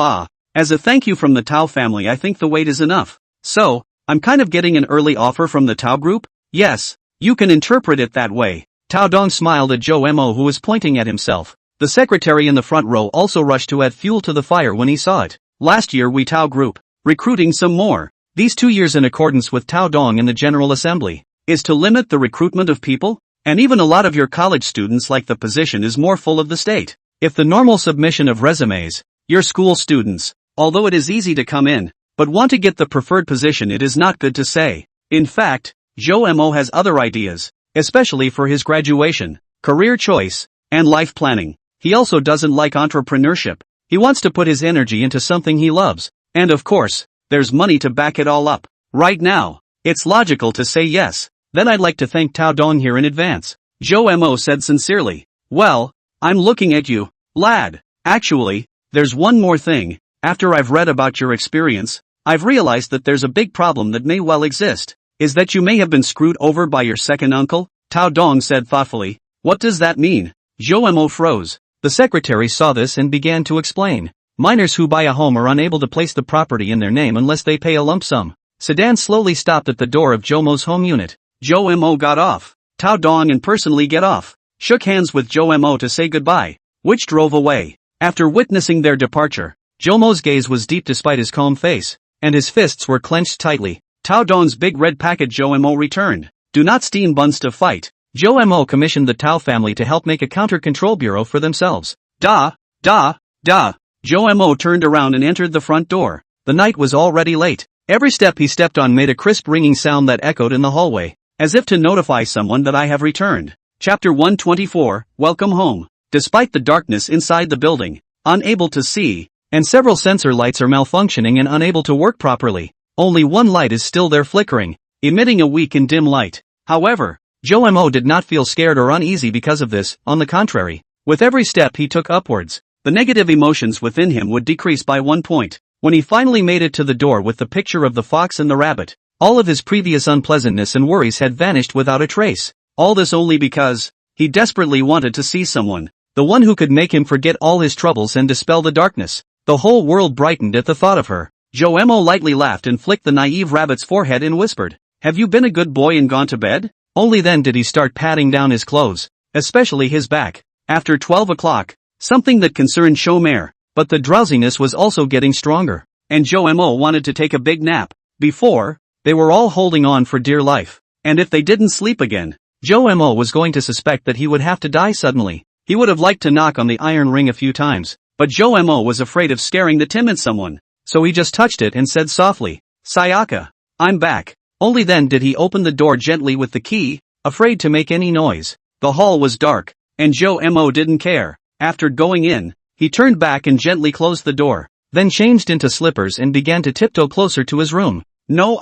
As a thank you from the Tao family, I think the wait is enough. So, I'm kind of getting an early offer from the Tao Group? Yes, you can interpret it that way. Tao Dong smiled at Joe Mo, who was pointing at himself. The secretary in the front row also rushed to add fuel to the fire when he saw it. Last year we Tao Group, recruiting some more. These 2 years in accordance with Tao Dong in the General Assembly, is to limit the recruitment of people? And even a lot of your college students like the position is more full of the state. If the normal submission of resumes, your school students, although it is easy to come in, but want to get the preferred position, it is not good to say. In fact, Joe Mo has other ideas, especially for his graduation, career choice, and life planning. He also doesn't like entrepreneurship. He wants to put his energy into something he loves. And of course, there's money to back it all up. Right now, it's logical to say yes. Then I'd like to thank Tao Dong here in advance. Joe Mo said sincerely. Well, I'm looking at you, lad. Actually, there's one more thing. After I've read about your experience, I've realized that there's a big problem that may well exist. Is that you may have been screwed over by your second uncle? Tao Dong said thoughtfully. What does that mean? Joe Mo froze. The secretary saw this and began to explain. Minors who buy a home are unable to place the property in their name unless they pay a lump sum. Sedan slowly stopped at the door of Joe Mo's home unit. Joe Mo got off. Tao Dong and personally get off. Shook hands with Joe Mo to say goodbye, which drove away. After witnessing their departure, Joe Mo's gaze was deep despite his calm face, and his fists were clenched tightly. Tao Dong's big red packet. Joe Mo returned. Do not steam buns to fight. Joe Mo commissioned the Tao family to help make a counter-control bureau for themselves. Da. Joe Mo turned around and entered the front door. The night was already late. Every step he stepped on made a crisp ringing sound that echoed in the hallway, as if to notify someone that I have returned. Chapter 124, Welcome Home. Despite the darkness inside the building, unable to see, and several sensor lights are malfunctioning and unable to work properly, only one light is still there flickering, emitting a weak and dim light. However, Joe Mo did not feel scared or uneasy because of this. On the contrary, with every step he took upwards, the negative emotions within him would decrease by 1 point. When he finally made it to the door with the picture of the fox and the rabbit, all of his previous unpleasantness and worries had vanished without a trace. All this only because he desperately wanted to see someone, the one who could make him forget all his troubles and dispel the darkness. The whole world brightened at the thought of her. Joe Mo lightly laughed and flicked the naive rabbit's forehead and whispered, "Have you been a good boy and gone to bed?" Only then did he start patting down his clothes, especially his back. After 12 o'clock, something that concerned Shomer, but the drowsiness was also getting stronger, and Joe Mo wanted to take a big nap. Before, they were all holding on for dear life, and if they didn't sleep again, Joe Mo was going to suspect that he would have to die suddenly. He would have liked to knock on the iron ring a few times, but Joe Mo was afraid of scaring the timid someone, so he just touched it and said softly, "Sayaka, I'm back." Only then did he open the door gently with the key, afraid to make any noise. The hall was dark, and Joe Mo didn't care. After going in, he turned back and gently closed the door, then changed into slippers and began to tiptoe closer to his room. No,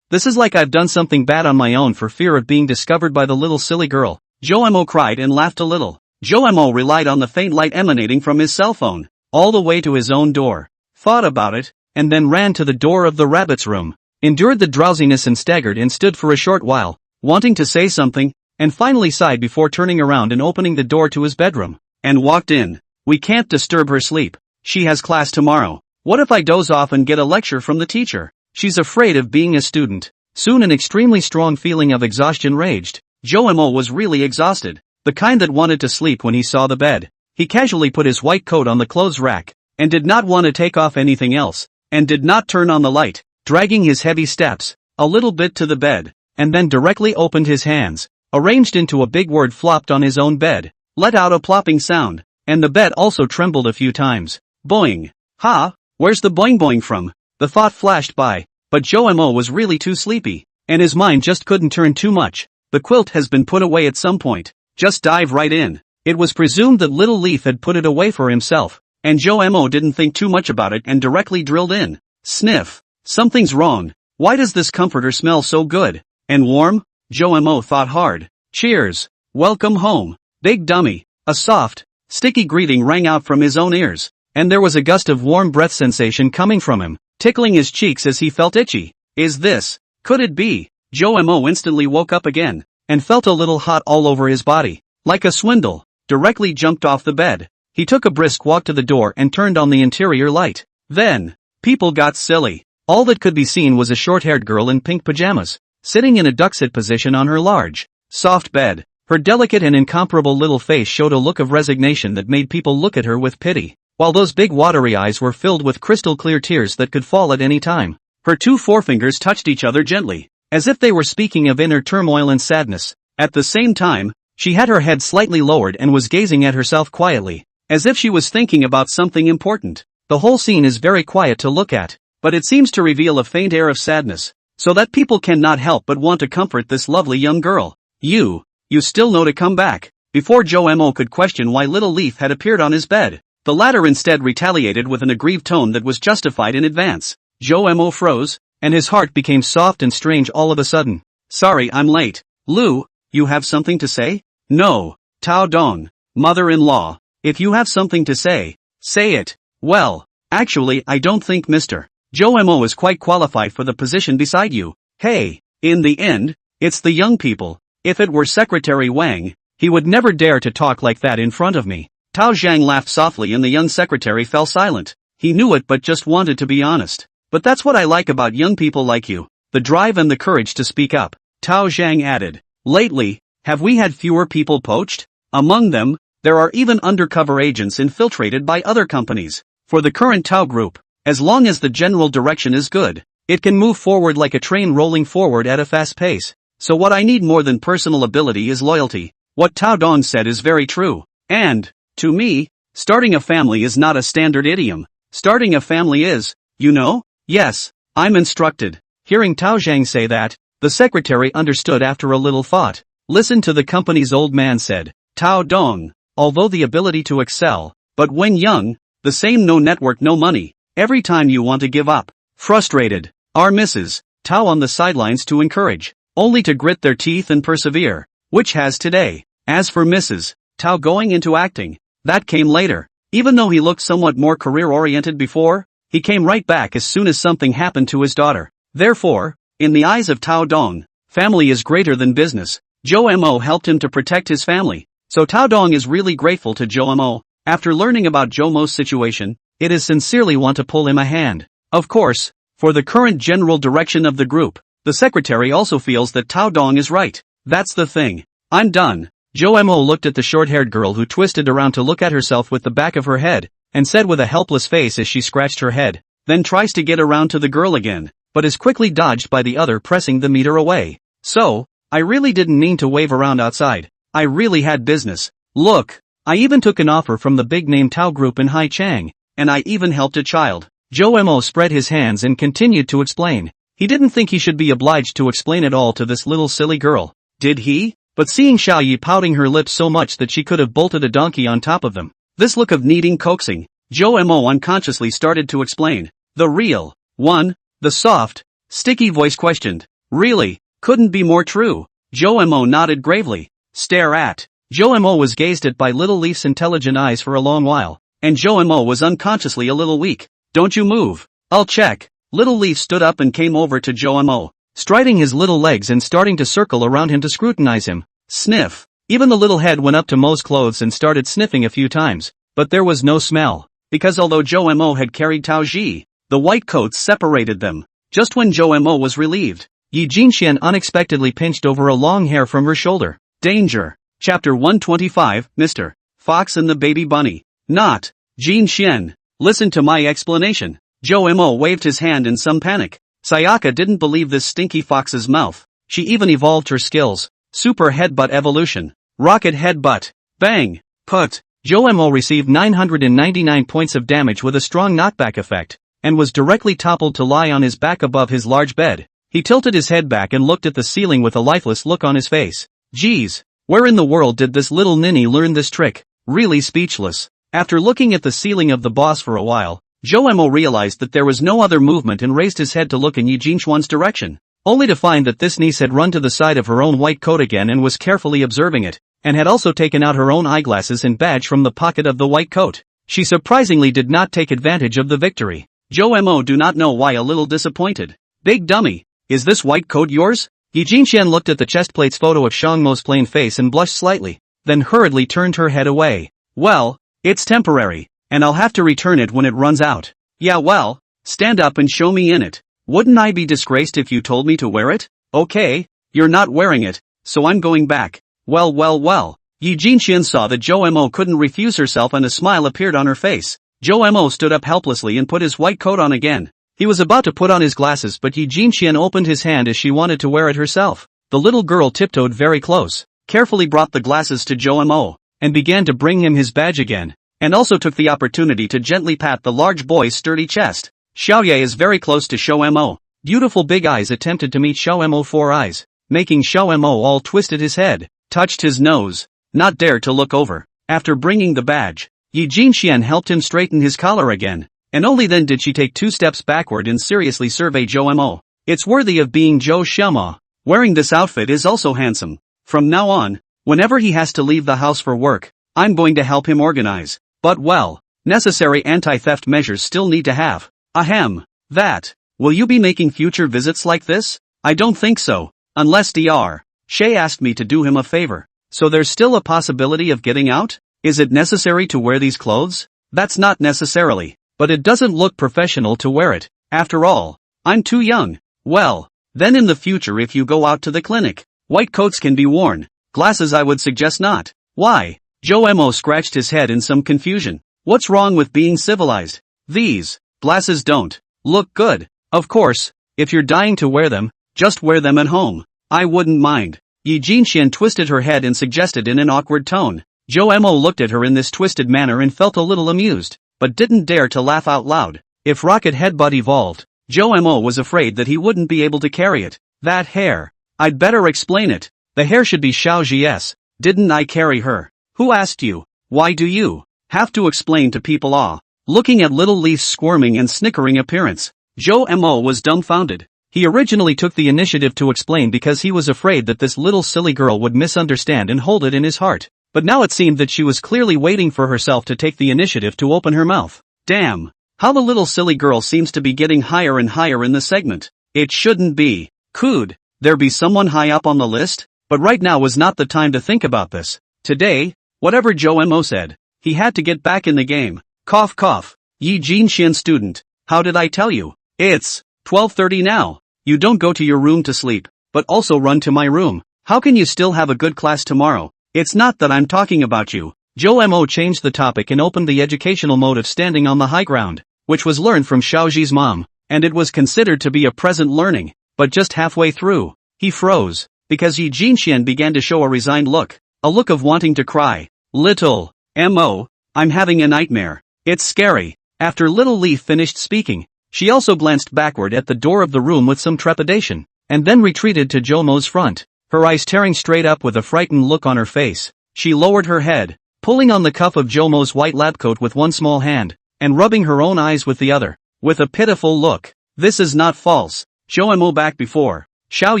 this is like I've done something bad on my own for fear of being discovered by the little silly girl. Joe Mo cried and laughed a little. Joe Mo relied on the faint light emanating from his cell phone, all the way to his own door, thought about it, and then ran to the door of the rabbit's room, endured the drowsiness and staggered and stood for a short while, wanting to say something, and finally sighed before turning around and opening the door to his bedroom, and walked in. We can't disturb her sleep. She has class tomorrow. What if I doze off and get a lecture from the teacher? She's afraid of being a student. Soon an extremely strong feeling of exhaustion raged. Joe Mo was really exhausted, the kind that wanted to sleep when he saw the bed. He casually put his white coat on the clothes rack, and did not want to take off anything else, and did not turn on the light, dragging his heavy steps a little bit to the bed, and then directly opened his hands, arranged into a big word flopped on his own bed, let out a plopping sound, and the bed also trembled a few times. Boing. Ha, where's the boing boing from? The thought flashed by, but Joe Mo was really too sleepy, and his mind just couldn't turn too much. The quilt has been put away at some point. Just dive right in. It was presumed that Little Leaf had put it away for himself, and Joe Mo didn't think too much about it and directly drilled in. Sniff. Something's wrong. Why does this comforter smell so good? And warm? Joe Mo thought hard. Cheers. Welcome home, big dummy. A soft, sticky greeting rang out from his own ears, and there was a gust of warm breath sensation coming from him, tickling his cheeks as he felt itchy. Could it be? Joe Mo instantly woke up again, and felt a little hot all over his body. Like a swindle, directly jumped off the bed. He took a brisk walk to the door and turned on the interior light. Then, people got silly. All that could be seen was a short-haired girl in pink pajamas, sitting in a duck-sit position on her large, soft bed. Her delicate and incomparable little face showed a look of resignation that made people look at her with pity, while those big watery eyes were filled with crystal-clear tears that could fall at any time. Her two forefingers touched each other gently, as if they were speaking of inner turmoil and sadness. At the same time, She had her head slightly lowered and was gazing at herself quietly, as if she was thinking about something important. The whole scene is very quiet to look at, but it seems to reveal a faint air of sadness, so that people cannot help but want to comfort this lovely young girl. You still know to come back. Before Joe Mo could question why Little Leaf had appeared on his bed, the latter instead retaliated with an aggrieved tone that was justified in advance. Joe Mo froze, and his heart became soft and strange all of a sudden. Sorry I'm late. Lu, you have something to say? No. Tao Dong, mother-in-law, if you have something to say it. Well, actually I don't think Mr. Joe Mo is quite qualified for the position beside you. Hey, in the end, it's the young people. If it were Secretary Wang, he would never dare to talk like that in front of me. Tao Zhang laughed softly and the young secretary fell silent. He knew it but just wanted to be honest. But that's what I like about young people like you. The drive and the courage to speak up. Tao Zhang added. Lately, have we had fewer people poached? Among them, there are even undercover agents infiltrated by other companies. For the current Tao group, as long as the general direction is good, it can move forward like a train rolling forward at a fast pace. So what I need more than personal ability is loyalty. What Tao Dong said is very true. And, to me, starting a family is not a standard idiom. Starting a family is, you know? Yes, I'm instructed. Hearing Tao Zhang say that, the secretary understood after a little thought. Listen to the company's old man said. Tao Dong, although the ability to excel, but when young, the same no network no money, every time you want to give up. Frustrated, are Mrs. Tao on the sidelines to encourage, only to grit their teeth and persevere, which has today. As for Mrs. Tao going into acting, that came later. Even though he looked somewhat more career-oriented before, he came right back as soon as something happened to his daughter. Therefore, in the eyes of Tao Dong, family is greater than business. Joe Mo helped him to protect his family, so Tao Dong is really grateful to Joe Mo. After learning about Joe Mo's situation, it is sincerely want to pull him a hand. Of course, for the current general direction of the group, the secretary also feels that Tao Dong is right. That's the thing. I'm done. Joe Mo looked at the short-haired girl who twisted around to look at herself with the back of her head, and said with a helpless face as she scratched her head, then tries to get around to the girl again, but is quickly dodged by the other pressing the meter away. So, I really didn't mean to wave around outside. I really had business. Look, I even took an offer from the big-name Tao group in Haichang, and I even helped a child. Joe Mo spread his hands and continued to explain. He didn't think he should be obliged to explain it all to this little silly girl. Did he? But seeing Xiao Yi pouting her lips so much that she could have bolted a donkey on top of them, this look of needing coaxing, Joe Mo unconsciously started to explain. The real one, the soft, sticky voice questioned. Really, couldn't be more true. Joe Mo nodded gravely. Stare at. Joe Mo was gazed at by Little Leaf's intelligent eyes for a long while, and Joe Mo was unconsciously a little weak. Don't you move. I'll check. Little Leaf stood up and came over to Joe Mo, striding his little legs and starting to circle around him to scrutinize him. Sniff. Even the little head went up to Mo's clothes and started sniffing a few times, but there was no smell, because although Joe Mo had carried Tao Ji, the white coats separated them. Just when Joe Mo was relieved, Yi Jinxian unexpectedly pinched over a long hair from her shoulder. Danger. Chapter 125, Mr. Fox and the Baby Bunny. Not. Jinxian. Listen to my explanation. Joe Mo waved his hand in some panic. Sayaka didn't believe this stinky fox's mouth. She even evolved her skills. Super Headbutt Evolution. Rocket Headbutt. Bang. Put. Joe Mo received 999 points of damage with a strong knockback effect, and was directly toppled to lie on his back above his large bed. He tilted his head back and looked at the ceiling with a lifeless look on his face. Geez, where in the world did this little ninny learn this trick? Really speechless. After looking at the ceiling of the boss for a while, Joe Mo realized that there was no other movement and raised his head to look in Yi Jinxuan's direction, only to find that this niece had run to the side of her own white coat again and was carefully observing it, and had also taken out her own eyeglasses and badge from the pocket of the white coat. She surprisingly did not take advantage of the victory. Joe Mo do not know why a little disappointed. Big dummy, is this white coat yours? Yi Jinxian looked at the chest plate's photo of Shang Mo's plain face and blushed slightly, then hurriedly turned her head away. Well, it's temporary, and I'll have to return it when it runs out. Yeah well, stand up and show me in it. Wouldn't I be disgraced if you told me to wear it? Okay, you're not wearing it, so I'm going back. Well. Yi Jinxian saw that Joe Mo couldn't refuse herself and a smile appeared on her face. Joe Mo stood up helplessly and put his white coat on again. He was about to put on his glasses but Yi Jinxian opened his hand as she wanted to wear it herself. The little girl tiptoed very close. carefully brought the glasses to Jo-mo, and began to bring him his badge again, and also took the opportunity to gently pat the large boy's sturdy chest. Xiaoye is very close to Jo-mo. Beautiful big eyes attempted to meet Jo-mo 4 eyes, making Jo-mo all twisted his head, touched his nose, not dare to look over. After bringing the badge, Yi Jinxian helped him straighten his collar again, and only then did she take 2 steps backward and seriously survey Jo-mo. It's worthy of being Zhou Xiaoma. Wearing this outfit is also handsome. From now on, whenever he has to leave the house for work, I'm going to help him organize. But well, necessary anti-theft measures still need to have. Ahem. That. Will you be making future visits like this? I don't think so. Unless Dr. Shay asked me to do him a favor. So there's still a possibility of getting out? Is it necessary to wear these clothes? That's not necessarily. But it doesn't look professional to wear it. After all, I'm too young. Well, then in the future if you go out to the clinic, white coats can be worn. Glasses I would suggest not. Why? Jo-mo scratched his head in some confusion. What's wrong with being civilized? These glasses don't look good. Of course, if you're dying to wear them, just wear them at home. I wouldn't mind. Yi Jinxian twisted her head and suggested in an awkward tone. Jo-mo looked at her in this twisted manner and felt a little amused, but didn't dare to laugh out loud. If Rocket Headbutt evolved, Jo-mo was afraid that he wouldn't be able to carry it. That hair. I'd better explain it. The hair should be Xiaoji's. Didn't I carry her? Who asked you? Why do you have to explain to people? Looking at Little Leaf's squirming and snickering appearance, Jo-mo was dumbfounded. He originally took the initiative to explain because he was afraid that this little silly girl would misunderstand and hold it in his heart. But now it seemed that she was clearly waiting for herself to take the initiative to open her mouth. Damn. How the little silly girl seems to be getting higher and higher in the segment. It shouldn't be. Could there be someone high up on the list? But right now was not the time to think about this. Today, whatever Jo-mo said, he had to get back in the game. Cough cough. Yi Jinxian student. How did I tell you? It's 12:30 now. You don't go to your room to sleep, but also run to my room. How can you still have a good class tomorrow? It's not that I'm talking about you. Jo-mo changed the topic and opened the educational mode of standing on the high ground, which was learned from Xiaoji's mom, and it was considered to be a present learning, but just halfway through, he froze, because Yi Jinxian began to show a resigned look, a look of wanting to cry. Little M.O., I'm having a nightmare. It's scary. After Little Leaf finished speaking, she also glanced backward at the door of the room with some trepidation, and then retreated to Jo-mo's front, her eyes staring straight up with a frightened look on her face. She lowered her head, pulling on the cuff of Jo-mo's white lab coat with one small hand, and rubbing her own eyes with the other, with a pitiful look. This is not false. Jo-mo back before. Xiao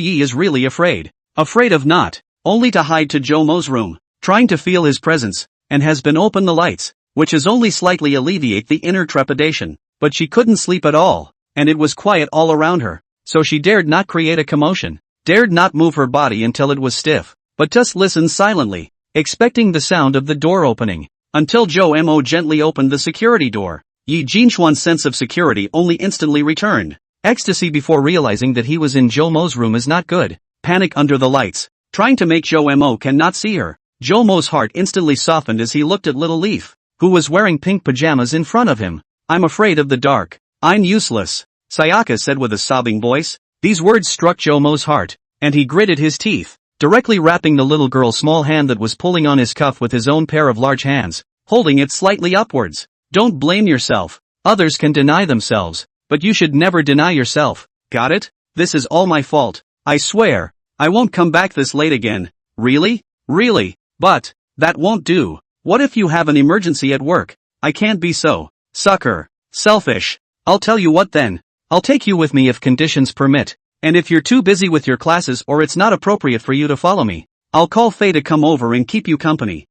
Yi is really afraid. Afraid of not only to hide to Jo-mo's room, trying to feel his presence, and has been open the lights, which is only slightly alleviate the inner trepidation, but she couldn't sleep at all, and it was quiet all around her, so she dared not create a commotion, dared not move her body until it was stiff, but just listened silently, expecting the sound of the door opening, until Jo-mo gently opened the security door. Yi Jinxian's sense of security only instantly returned. Ecstasy before realizing that he was in Jo-mo's room is not good. Panic under the lights, trying to make Jo-mo cannot see her. Jo-mo's heart instantly softened as he looked at Little Leaf, who was wearing pink pajamas in front of him. I'm afraid of the dark. I'm useless, Sayaka said with a sobbing voice. These words struck Jo-mo's heart, and he gritted his teeth, directly wrapping the little girl's small hand that was pulling on his cuff with his own pair of large hands, holding it slightly upwards. Don't blame yourself. Others can deny themselves, but you should never deny yourself. Got it? This is all my fault. I swear, I won't come back this late again. Really? Really? But that won't do. What if you have an emergency at work? I can't be so sucker, selfish. I'll tell you what then. I'll take you with me if conditions permit. And if you're too busy with your classes or it's not appropriate for you to follow me, I'll call Faye to come over and keep you company.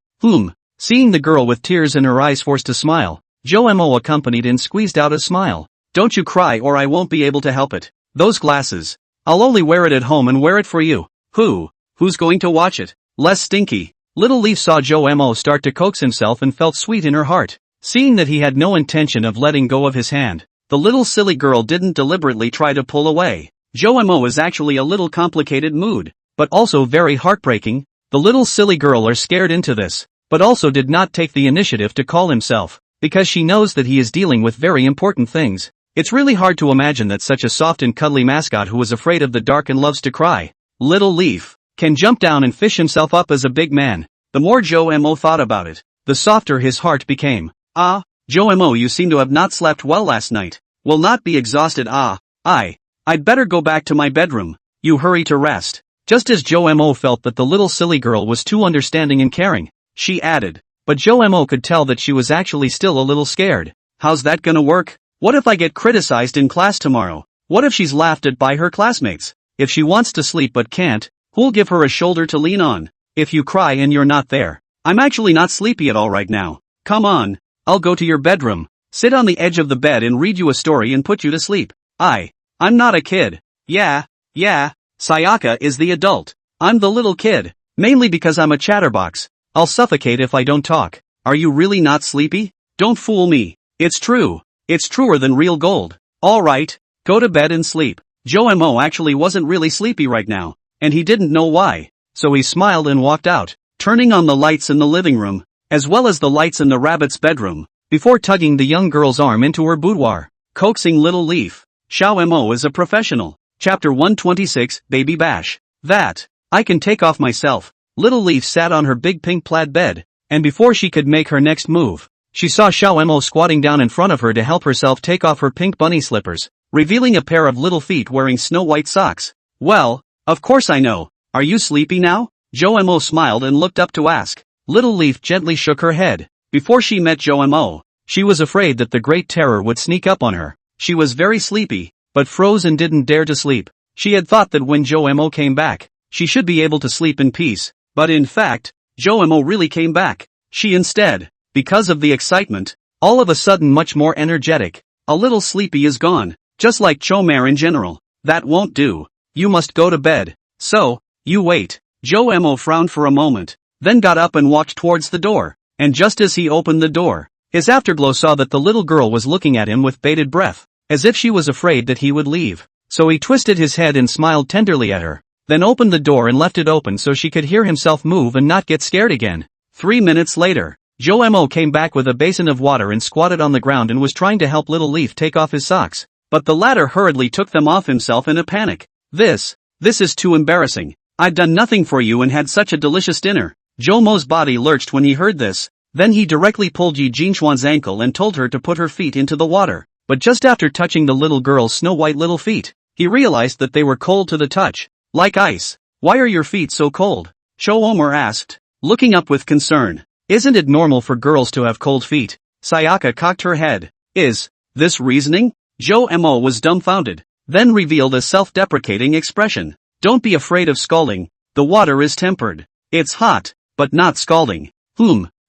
Seeing the girl with tears in her eyes forced to smile, Jo-mo accompanied and squeezed out a smile. Don't you cry or I won't be able to help it. Those glasses. I'll only wear it at home and wear it for you. Who's going to watch it? Less stinky. Little Leaf saw Jo-mo start to coax himself and felt sweet in her heart. Seeing that he had no intention of letting go of his hand, the little silly girl didn't deliberately try to pull away. Jo-mo is actually a little complicated mood, but also very heartbreaking. The little silly girl are scared into this, but also did not take the initiative to call himself, because she knows that he is dealing with very important things. It's really hard to imagine that such a soft and cuddly mascot who is afraid of the dark and loves to cry. Little Leaf. can jump down and fish himself up as a big man. The more Joe Mo thought about it, the softer his heart became. Ah, Joe Mo, you seem to have not slept well last night. Will not be exhausted. I'd better go back to my bedroom. You hurry to rest. Just as Joe Mo felt that the little silly girl was too understanding and caring, she added. But Joe Mo could tell that she was actually still a little scared. How's that gonna work? What if I get criticized in class tomorrow? What if she's laughed at by her classmates? If she wants to sleep but can't, who'll give her a shoulder to lean on? If you cry and you're not there. I'm actually not sleepy at all right now. Come on, I'll go to your bedroom, sit on the edge of the bed and read you a story and put you to sleep. I'm not a kid. Yeah, Sayaka is the adult. I'm the little kid. Mainly because I'm a chatterbox. I'll suffocate if I don't talk. Are you really not sleepy? Don't fool me. It's true. It's truer than real gold. Alright, go to bed and sleep. Joe Mo actually wasn't really sleepy right now, and he didn't know why. So he smiled and walked out, turning on the lights in the living room, as well as the lights in the rabbit's bedroom, before tugging the young girl's arm into her boudoir, coaxing Little Leaf. Xiao Mo is a professional. Chapter 126, Baby Bash. That I can take off myself. Little Leaf sat on her big pink plaid bed, and before she could make her next move, she saw Xiao Mo squatting down in front of her to help herself take off her pink bunny slippers, revealing a pair of little feet wearing snow-white socks. Well, of course I know. Are you sleepy now? Joe Mo smiled and looked up to ask. Little Leaf gently shook her head. Before she met Joe Mo, she was afraid that the Great Terror would sneak up on her. She was very sleepy, but froze and didn't dare to sleep. She had thought that when Joe Mo came back, she should be able to sleep in peace. But in fact, Joe Mo really came back. She instead, because of the excitement, all of a sudden much more energetic. A little sleepy is gone, just like Chomare in general. That won't do. You must go to bed. So, you wait. Joe Mo frowned for a moment, then got up and walked towards the door. And just as he opened the door, his afterglow saw that the little girl was looking at him with bated breath, as if she was afraid that he would leave. So he twisted his head and smiled tenderly at her, then opened the door and left it open so she could hear himself move and not get scared again. 3 minutes later, Joe Mo came back with a basin of water and squatted on the ground and was trying to help Little Leaf take off his socks, but the latter hurriedly took them off himself in a panic. This is too embarrassing. I've done nothing for you and had such a delicious dinner. Joe Mo's body lurched when he heard this. Then he directly pulled Yi Jinxuan's ankle and told her to put her feet into the water. But just after touching the little girl's snow-white little feet, he realized that they were cold to the touch, like ice. Why are your feet so cold? Showomer asked, looking up with concern. Isn't it normal for girls to have cold feet? Sayaka cocked her head. Is this reasoning? Joe Mo was dumbfounded, then revealed a self-deprecating expression. Don't be afraid of scalding. The water is tempered. It's hot, but not scalding.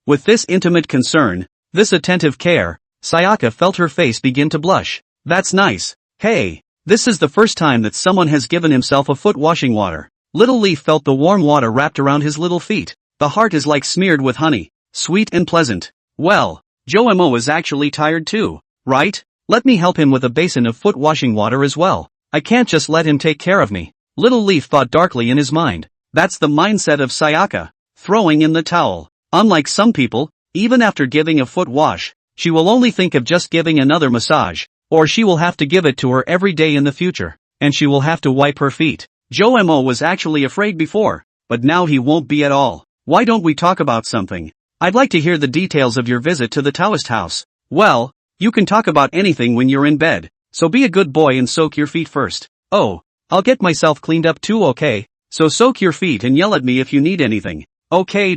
With this intimate concern, this attentive care, Sayaka felt her face begin to blush. That's nice. Hey, this is the first time that someone has given himself a foot washing water. Little Leaf felt the warm water wrapped around his little feet. The heart is like smeared with honey, sweet and pleasant. Well, Joe Mo is actually tired too, right? Let me help him with a basin of foot washing water as well. I can't just let him take care of me. Little Leaf thought darkly in his mind. That's the mindset of Sayaka, throwing in the towel. Unlike some people, even after giving a foot wash, she will only think of just giving another massage, or she will have to give it to her every day in the future, and she will have to wipe her feet. Joe Mo was actually afraid before, but now he won't be at all. Why don't we talk about something? I'd like to hear the details of your visit to the Taoist house. Well, you can talk about anything when you're in bed, so be a good boy and soak your feet first. Oh, I'll get myself cleaned up too, okay? So soak your feet and yell at me if you need anything. Okay,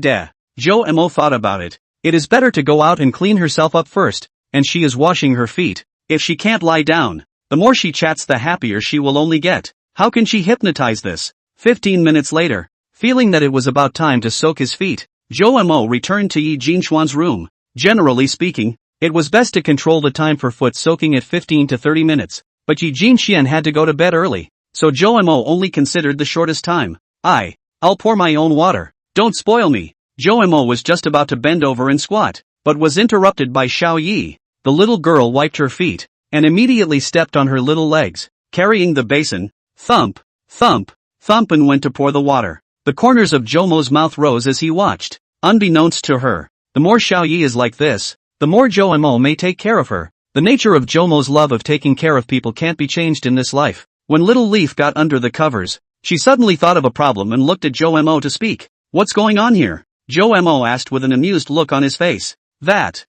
Joe Mo thought about it. It is better to go out and clean herself up first, and she is washing her feet. If she can't lie down, the more she chats the happier she will only get. How can she hypnotize this? 15 minutes later, feeling that it was about time to soak his feet, Joe Mo returned to Yi Jinxuan's room. Generally speaking, it was best to control the time for foot soaking at 15 to 30 minutes, but Yi Jinxian had to go to bed early, so Joe Mo only considered the shortest time. I'll pour my own water. Don't spoil me. Joe Mo was just about to bend over and squat, but was interrupted by Xiao Yi. The little girl wiped her feet, and immediately stepped on her little legs, carrying the basin. Thump, thump, thump, and went to pour the water. The corners of Joe Mo's mouth rose as he watched. Unbeknownst to her, the more Xiao Yi is like this, the more Joe Mo may take care of her. The nature of Joe Mo's love of taking care of people can't be changed in this life. When Little Leaf got under the covers, She suddenly thought of a problem and looked at Joe Mo to speak. What's going on here? Joe Mo asked with an amused look on his face. That.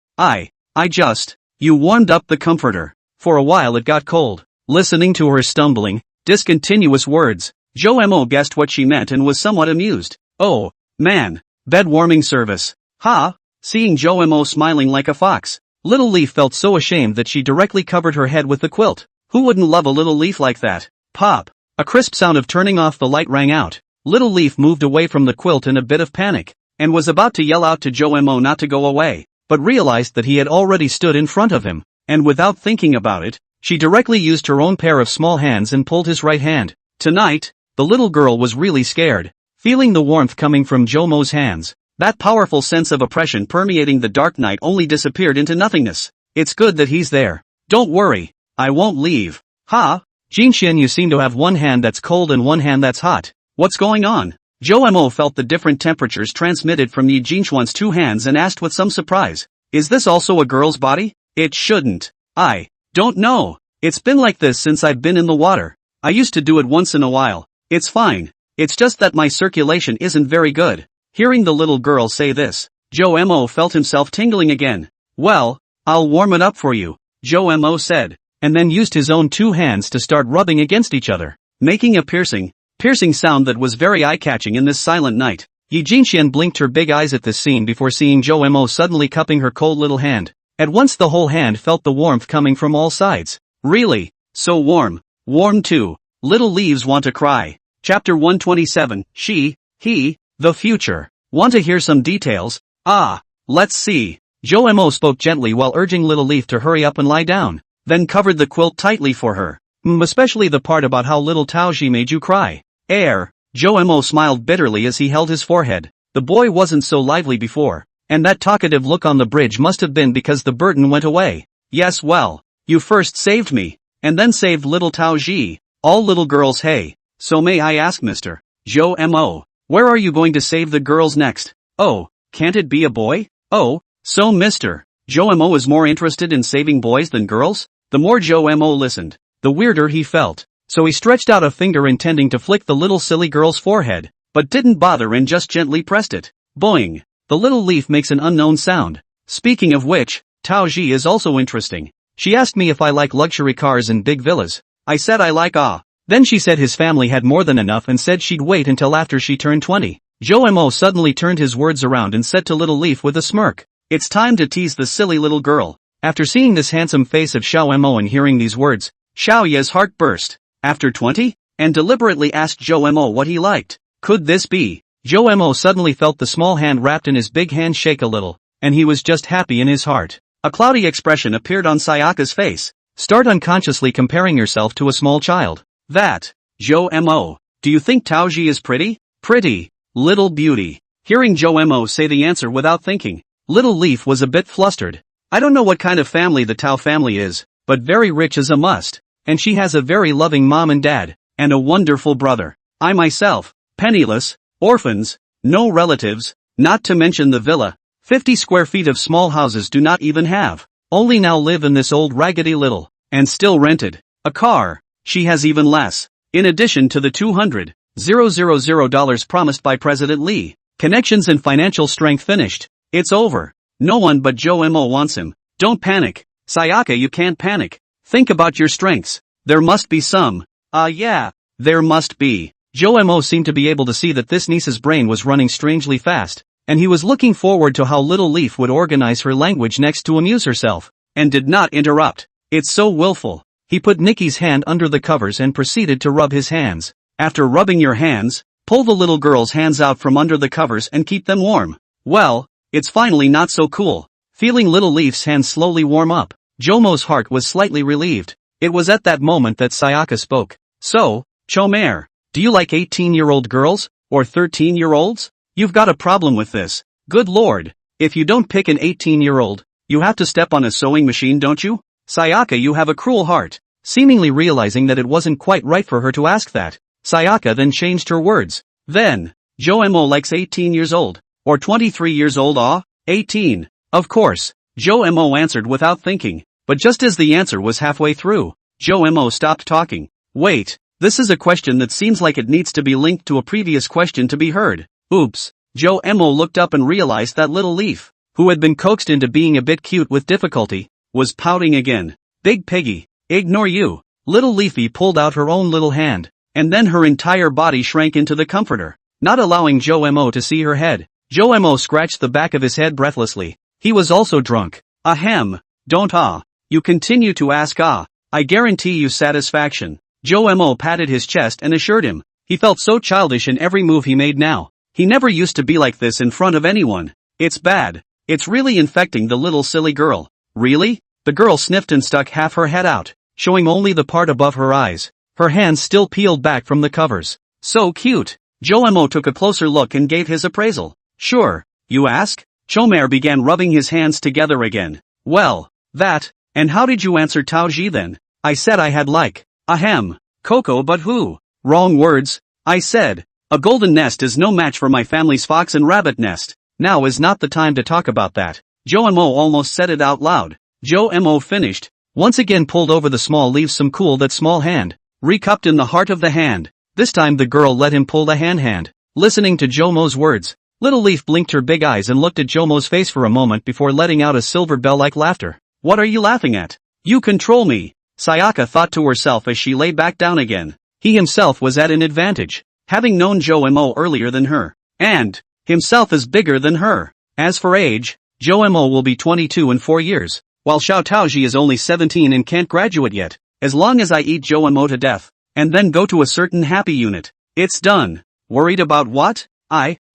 You warmed up the comforter. For a while it got cold. Listening to her stumbling, discontinuous words, Joe Mo guessed what she meant and was somewhat amused. Oh, man. Bed warming service. Ha! Seeing Joe Mo smiling like a fox, Little Leaf felt so ashamed that she directly covered her head with the quilt. Who wouldn't love a little leaf like that? Pop! A crisp sound of turning off the light rang out. Little Leaf moved away from the quilt in a bit of panic, and was about to yell out to Joe Mo not to go away, but realized that he had already stood in front of him, and without thinking about it, she directly used her own pair of small hands and pulled his right hand. Tonight, the little girl was really scared. Feeling the warmth coming from Joe Mo's hands, that powerful sense of oppression permeating the dark night only disappeared into nothingness. It's good that he's there. Don't worry, I won't leave. Ha! Jinxian, you seem to have one hand that's cold and one hand that's hot. What's going on? Joe Mo felt the different temperatures transmitted from Yi Jinxuan's two hands and asked with some surprise. Is this also a girl's body? It shouldn't. I don't know. It's been like this since I've been in the water. I used to do it once in a while. It's fine. It's just that my circulation isn't very good. Hearing the little girl say this, Joe Mo felt himself tingling again. Well, I'll warm it up for you, Joe Mo said, and then used his own two hands to start rubbing against each other, making a piercing sound that was very eye-catching in this silent night. Yi Jinxian blinked her big eyes at this scene before seeing Joe Mo suddenly cupping her cold little hand. At once the whole hand felt the warmth coming from all sides. Really? So warm. Warm too. Little leaves want to cry. Chapter 127, he, the future. Want to hear some details? Let's see. Joe Mo spoke gently while urging Little Leaf to hurry up and lie down, then covered the quilt tightly for her. Especially the part about how little Taoji made you cry. Joe Mo smiled bitterly as he held his forehead. The boy wasn't so lively before, and that talkative look on the bridge must have been because the burden went away. Yes, well, you first saved me, and then saved little Taoji. All little girls, hey. So may I ask, Mr. Joe Mo, where are you going to save the girls next? Oh, can't it be a boy? Oh, so Mr. Joe Mo is more interested in saving boys than girls? The more Joe Mo listened, the weirder he felt. So he stretched out a finger intending to flick the little silly girl's forehead, but didn't bother and just gently pressed it. Boing! The little leaf makes an unknown sound. Speaking of which, Taoji is also interesting. She asked me if I like luxury cars and big villas. I said I like Then she said his family had more than enough and said she'd wait until after she turned 20. Joe Mo suddenly turned his words around and said to Little Leaf with a smirk, it's time to tease the silly little girl. After seeing this handsome face of Xiao Mo and hearing these words, Xiao Ye's heart burst. After 20? And deliberately asked Joe Mo what he liked. Could this be? Joe Mo suddenly felt the small hand wrapped in his big hand shake a little, and he was just happy in his heart. A cloudy expression appeared on Sayaka's face. Start unconsciously comparing yourself to a small child. That, Joe Mo, do you think Taoji is pretty? Pretty, little beauty. Hearing Joe Mo say the answer without thinking, Little Leaf was a bit flustered. I don't know what kind of family the Tao family is, but very rich is a must. And she has a very loving mom and dad, and a wonderful brother. I myself, penniless, orphans, no relatives, not to mention the villa, 50 square feet of small houses do not even have. Only now live in this old raggedy little, and still rented, a car. She has even less. In addition to the $200,000 promised by President Lee, connections and financial strength finished. It's over. No one but Joe Mo wants him. Don't panic. Sayaka, you can't panic. Think about your strengths. There must be some. Yeah, there must be. Joe Mo seemed to be able to see that this niece's brain was running strangely fast, and he was looking forward to how Little Leaf would organize her language next to amuse herself, and did not interrupt. It's so willful. He put Nikki's hand under the covers and proceeded to rub his hands. After rubbing your hands, pull the little girl's hands out from under the covers and keep them warm. Well, it's finally not so cool. Feeling Little Leaf's hands slowly warm up, Jomo's heart was slightly relieved. It was at that moment that Sayaka spoke. So, Chomer, do you like 18-year-old girls, or 13-year-olds? You've got a problem with this. Good lord. If you don't pick an 18-year-old, you have to step on a sewing machine, don't you? Sayaka, you have a cruel heart. Seemingly realizing that it wasn't quite right for her to ask that, Sayaka then changed her words. Then, Joe Mo likes 18 years old, or 23 years old. 18. Of course, Joe Mo answered without thinking, but just as the answer was halfway through, Joe Mo stopped talking. Wait, This is a question that seems like it needs to be linked to a previous question to be heard. Oops. Joe Mo looked up and realized that little leaf, who had been coaxed into being a bit cute with difficulty, was pouting again. Big Piggy, ignore you. Little Leafy pulled out her own little hand, and then her entire body shrank into the comforter, not allowing Joe Mo to see her head. Joe Mo scratched the back of his head breathlessly. He was also drunk. Ahem. Don't You continue to ask I guarantee you satisfaction. Joe Mo patted his chest and assured him. He felt so childish in every move he made now. He never used to be like this in front of anyone. It's bad. It's really infecting the little silly girl. Really? The girl sniffed and stuck half her head out, showing only the part above her eyes. Her hands still peeled back from the covers. So cute. Joe Mo took a closer look and gave his appraisal. Sure, you ask? Chomer began rubbing his hands together again. Well, and how did you answer Taoji then? I said I had Coco, but who? Wrong words. I said, a golden nest is no match for my family's fox and rabbit nest. Now is not the time to talk about that. Joe Mo almost said it out loud. Joe Mo finished. Once again pulled over the small leaves some cool that small hand. Recupped in the heart of the hand. This time the girl let him pull the hand. Listening to Joe Mo's words, Little Leaf blinked her big eyes and looked at Joe Mo's face for a moment before letting out a silver bell-like laughter. What are you laughing at? You control me. Sayaka thought to herself as she lay back down again. He himself was at an advantage, having known Joe Mo earlier than her, and himself is bigger than her. As for age, Joe Mo will be 22 in 4 years, while Xiao Taoji is only 17 and can't graduate yet. As long as I eat Joe Mo to death, and then go to a certain happy unit, it's done. Worried about what?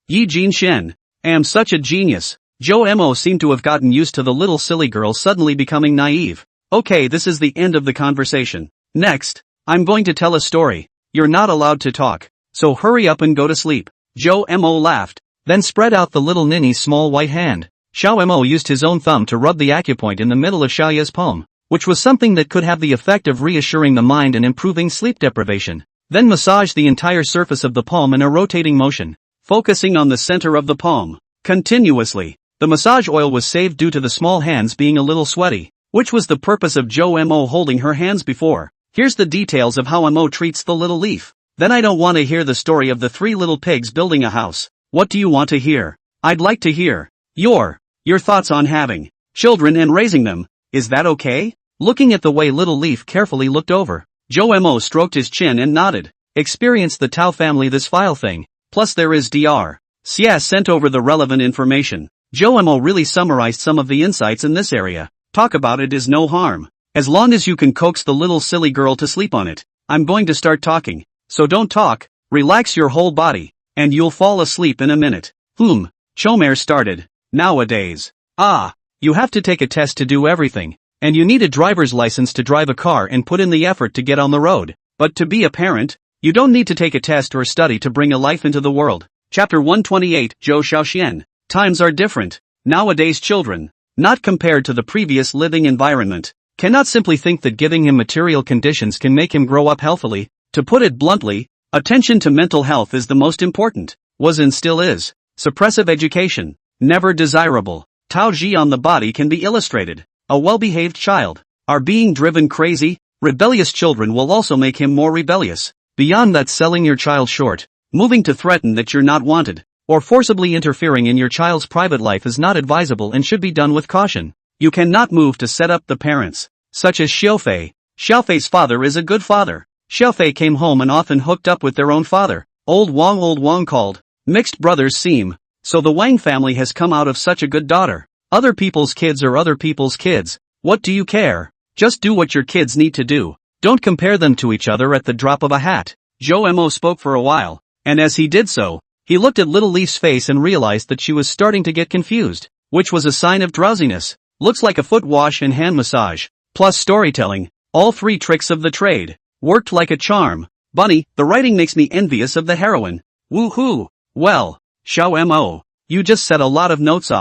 Yi Jin Shen, am such a genius. Joe Mo seemed to have gotten used to the little silly girl suddenly becoming naive. Okay, this is the end of the conversation. Next, I'm going to tell a story. You're not allowed to talk, so hurry up and go to sleep. Joe Mo laughed, then spread out the little ninny's small white hand. Xiao Mo used his own thumb to rub the acupoint in the middle of Xiaoya's palm, which was something that could have the effect of reassuring the mind and improving sleep deprivation. Then massaged the entire surface of the palm in a rotating motion, focusing on the center of the palm, continuously. The massage oil was saved due to the small hands being a little sweaty, which was the purpose of Joe Mo holding her hands before. Here's the details of how Mo treats the little leaf. Then I don't want to hear the story of the 3 little pigs building a house. What do you want to hear? I'd like to hear your thoughts on having children and raising them. Is that okay? Looking at the way little leaf carefully looked over, Joe Mo stroked his chin and nodded. Experienced the Tao family this file thing. Plus there is Dr. Xia sent over the relevant information. Joe Mo really summarized some of the insights in this area. Talk about it is no harm. As long as you can coax the little silly girl to sleep on it. I'm going to start talking. So don't talk, relax your whole body, and you'll fall asleep in a minute. Chomer started. Nowadays, you have to take a test to do everything, and you need a driver's license to drive a car and put in the effort to get on the road. But to be a parent, you don't need to take a test or study to bring a life into the world. Chapter 128, Zhou Xiaoxian. Times are different. Nowadays children, not compared to the previous living environment, cannot simply think that giving him material conditions can make him grow up healthily. To put it bluntly, attention to mental health is the most important, was and still is. Suppressive education, never desirable. Taoji on the body can be illustrated. A well-behaved child, are being driven crazy, rebellious children will also make him more rebellious. Beyond that, selling your child short, moving to threaten that you're not wanted, or forcibly interfering in your child's private life is not advisable and should be done with caution. You cannot move to set up the parents, such as Xiaofei. Xiaofei's father is a good father. Xiaofei came home and often hooked up with their own father. Old Wang called. Mixed brothers seem. So the Wang family has come out of such a good daughter. Other people's kids are other people's kids. What do you care? Just do what your kids need to do. Don't compare them to each other at the drop of a hat. Joe Mo spoke for a while, and as he did so, he looked at Little Leaf's face and realized that she was starting to get confused, which was a sign of drowsiness. Looks like a foot wash and hand massage, plus storytelling, all 3 tricks of the trade. Worked like a charm. Bunny, the writing makes me envious of the heroine. Woohoo! Well, Xiao Mo, you just said a lot of notes.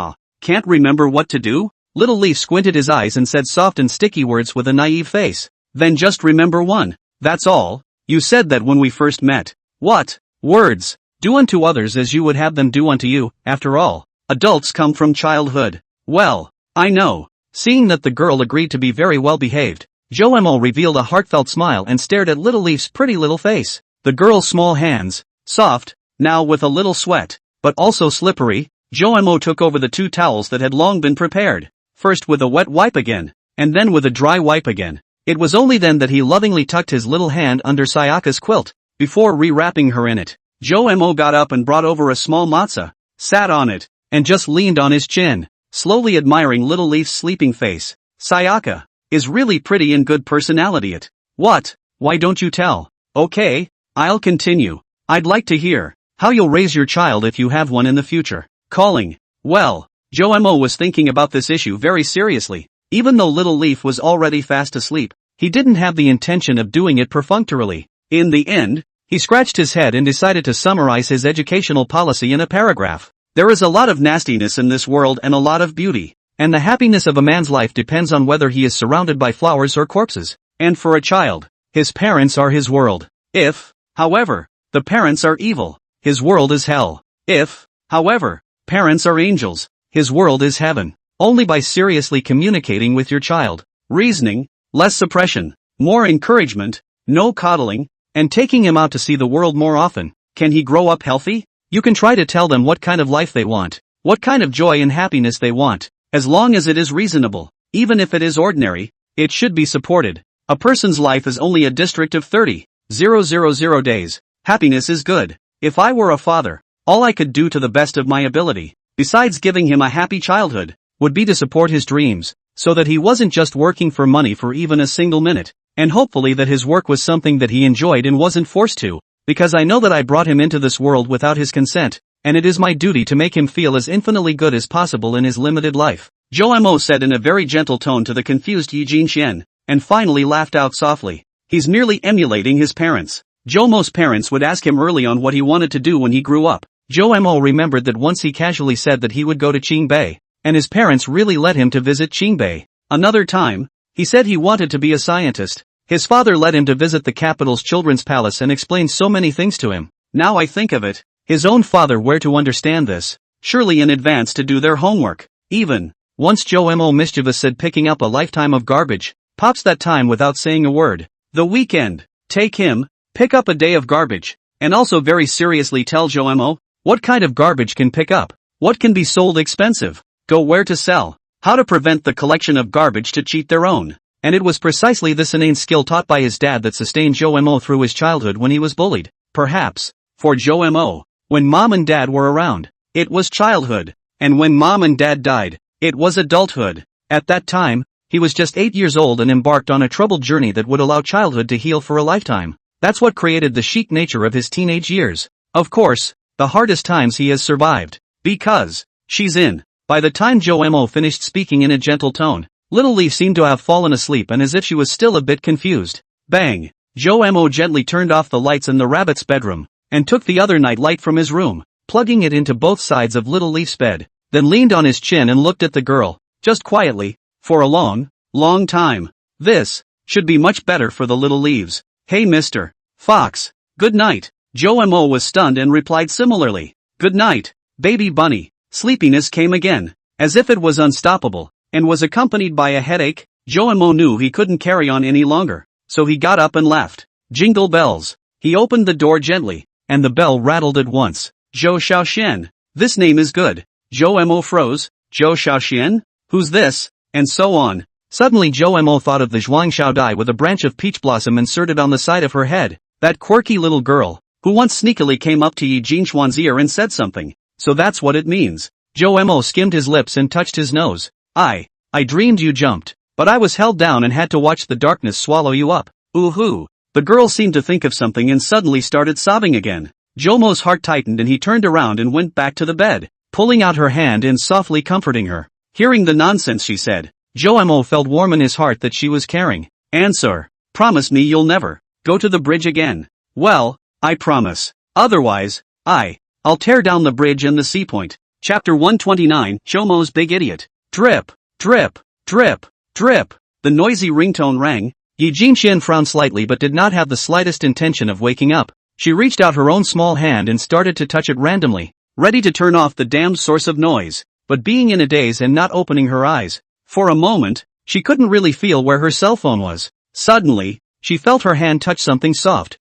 Can't remember what to do? Little Leaf squinted his eyes and said soft and sticky words with a naive face. Then just remember one. That's all. You said that when we first met. What? Words. Do unto others as you would have them do unto you. After all, adults come from childhood. Well, I know. Seeing that the girl agreed to be very well behaved, Jo-mo revealed a heartfelt smile and stared at Little Leaf's pretty little face. The girl's small hands, soft, now with a little sweat, but also slippery, Jo-mo took over the 2 towels that had long been prepared, first with a wet wipe again, and then with a dry wipe again. It was only then that he lovingly tucked his little hand under Sayaka's quilt, before rewrapping her in it. Jo-mo got up and brought over a small matzo, sat on it, and just leaned on his chin, slowly admiring Little Leaf's sleeping face. Sayaka is really pretty and good personality. What? Why don't you tell? Okay, I'll continue. I'd like to hear how you'll raise your child if you have one in the future. Calling. Well, Jo-mo was thinking about this issue very seriously. Even though Little Leaf was already fast asleep, he didn't have the intention of doing it perfunctorily. In the end, he scratched his head and decided to summarize his educational policy in a paragraph. There is a lot of nastiness in this world and a lot of beauty, and the happiness of a man's life depends on whether he is surrounded by flowers or corpses. And for a child, his parents are his world. If, however, the parents are evil, his world is hell. If, however, parents are angels, his world is heaven. Only by seriously communicating with your child, reasoning, less suppression, more encouragement, no coddling, and taking him out to see the world more often, can he grow up healthy? You can try to tell them what kind of life they want, what kind of joy and happiness they want, as long as it is reasonable. Even if it is ordinary, it should be supported. A person's life is only a district of 30,000 days. Happiness is good. If I were a father, all I could do to the best of my ability, besides giving him a happy childhood, would be to support his dreams, so that he wasn't just working for money for even a single minute, and hopefully that his work was something that he enjoyed and wasn't forced to, because I know that I brought him into this world without his consent, and it is my duty to make him feel as infinitely good as possible in his limited life. Jo-mo said in a very gentle tone to the confused Yi Jinxian, and finally laughed out softly. He's merely emulating his parents. Jo-mo's parents would ask him early on what he wanted to do when he grew up. Jo-mo remembered that once he casually said that he would go to Qingbei, and his parents really let him to visit Qingbei. Another time, he said he wanted to be a scientist. His father let him to visit the capital's children's palace and explained so many things to him. Now I think of it, his own father were to understand this, surely in advance to do their homework. Even, once Jo-mo mischievous said picking up a lifetime of garbage, pops that time without saying a word. The weekend, take him, pick up a day of garbage, and also very seriously tell Jo-mo, what kind of garbage can pick up, what can be sold expensive, go where to sell, how to prevent the collection of garbage to cheat their own. And it was precisely this inane skill taught by his dad that sustained Jo-mo through his childhood when he was bullied. Perhaps, for Jo-mo, when mom and dad were around, it was childhood, and when mom and dad died, it was adulthood. At that time, he was just 8 years old and embarked on a troubled journey that would allow childhood to heal for a lifetime. That's what created the chic nature of his teenage years. Of course, the hardest times he has survived. Because, she's in. By the time Jo-mo finished speaking in a gentle tone, Little Leaf seemed to have fallen asleep and as if she was still a bit confused. Bang! Jo-mo gently turned off the lights in the rabbit's bedroom, and took the other night light from his room, plugging it into both sides of Little Leaf's bed, then leaned on his chin and looked at the girl, just quietly, for a long, long time. This should be much better for the Little Leaves. Hey Mr. Fox, good night. Jo-mo was stunned and replied similarly. Good night, baby bunny. Sleepiness came again, as if it was unstoppable, and was accompanied by a headache. Jo-mo knew he couldn't carry on any longer, so he got up and left. Jingle bells. He opened the door gently, and the bell rattled at once. Zhou Xiaoxian. This name is good. Jo-mo froze. Zhou Xiaoxian? Who's this? And so on. Suddenly Jo-mo thought of the Zhuang Xiaodai with a branch of peach blossom inserted on the side of her head, that quirky little girl, who once sneakily came up to Yi Jinxuan's ear and said something. So that's what it means. Jo-mo skimmed his lips and touched his nose. I dreamed you jumped, but I was held down and had to watch the darkness swallow you up. Ooh-hoo. The girl seemed to think of something and suddenly started sobbing again. Jo-mo's heart tightened and he turned around and went back to the bed, pulling out her hand and softly comforting her. Hearing the nonsense she said, Jo-mo felt warm in his heart that she was caring. Answer. Promise me you'll never go to the bridge again. Well, I promise. Otherwise, I'll tear down the bridge and the sea point. Chapter 129, Jo-mo's Big Idiot. Drip, drip, drip, drip. The noisy ringtone rang. Yi Jinxian frowned slightly but did not have the slightest intention of waking up. She reached out her own small hand and started to touch it randomly, ready to turn off the damned source of noise, but being in a daze and not opening her eyes. For a moment, she couldn't really feel where her cell phone was. Suddenly, she felt her hand touch something soft.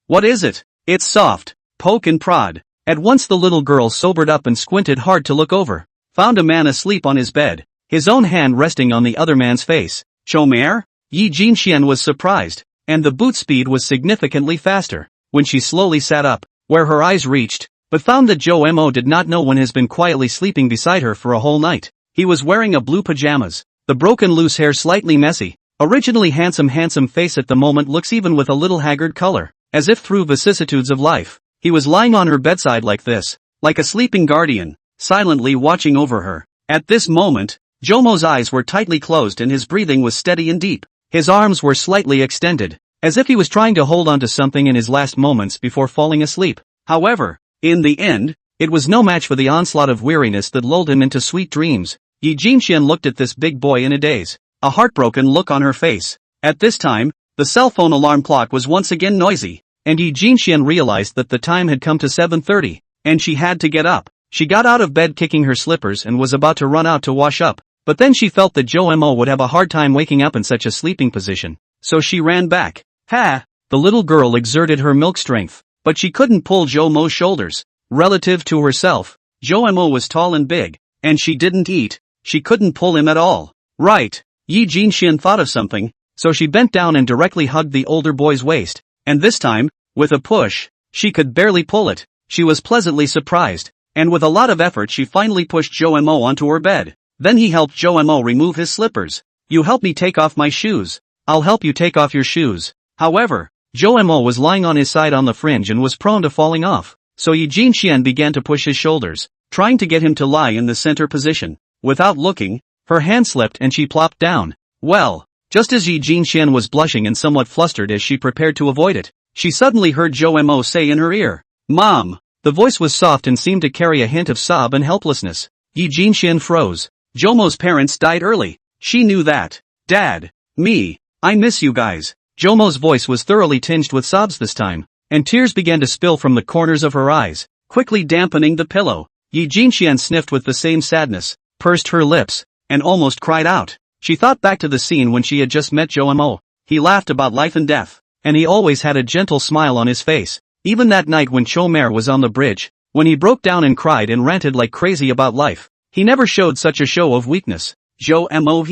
What is it? It's soft. Poke and prod. At once the little girl sobered up and squinted hard to look over. Found a man asleep on his bed, his own hand resting on the other man's face. Chomare? Yi Jinxian was surprised, and the boot speed was significantly faster. When she slowly sat up, where her eyes reached, but found that Zhou Mo did not know when has been quietly sleeping beside her for a whole night. He was wearing a blue pajamas, the broken loose hair slightly messy, originally handsome face at the moment looks even with a little haggard color, as if through vicissitudes of life. He was lying on her bedside like this, like a sleeping guardian, silently watching over her. At this moment, Jomo's eyes were tightly closed and his breathing was steady and deep. His arms were slightly extended, as if he was trying to hold on to something in his last moments before falling asleep. However, in the end, it was no match for the onslaught of weariness that lulled him into sweet dreams. Yi Jinxian looked at this big boy in a daze, a heartbroken look on her face. At this time, the cell phone alarm clock was once again noisy, and Yi Jinxian realized that the time had come to 7:30, and she had to get up. She got out of bed kicking her slippers and was about to run out to wash up, but then she felt that Zhou Mo would have a hard time waking up in such a sleeping position, so she ran back. Ha! The little girl exerted her milk strength, but she couldn't pull Zhou Mo's shoulders. Relative to herself, Zhou Mo was tall and big, and she didn't eat. She couldn't pull him at all. Right. Yi Jinxian thought of something, so she bent down and directly hugged the older boy's waist, and this time, with a push, she could barely pull it. She was pleasantly surprised, and with a lot of effort she finally pushed Zhou Mo onto her bed. Then he helped Zhou Mo remove his slippers. You help me take off my shoes. I'll help you take off your shoes. However, Zhou Mo was lying on his side on the fringe and was prone to falling off, so Yi Jinxian began to push his shoulders, trying to get him to lie in the center position. Without looking, her hand slipped and she plopped down. Well, just as Yi Jinxian was blushing and somewhat flustered as she prepared to avoid it, she suddenly heard Zhou Mo say in her ear, "Mom." The voice was soft and seemed to carry a hint of sob and helplessness. Yi Jinxian froze. Zhou Mo's parents died early. She knew that. Dad. Me. I miss you guys. Zhou Mo's voice was thoroughly tinged with sobs this time, and tears began to spill from the corners of her eyes, quickly dampening the pillow. Yi Jinxian sniffed with the same sadness, pursed her lips, and almost cried out. She thought back to the scene when she had just met Zhou Mo. He laughed about life and death, and he always had a gentle smile on his face. Even that night when Chomare was on the bridge, when he broke down and cried and ranted like crazy about life, he never showed such a show of weakness. Zhou Mo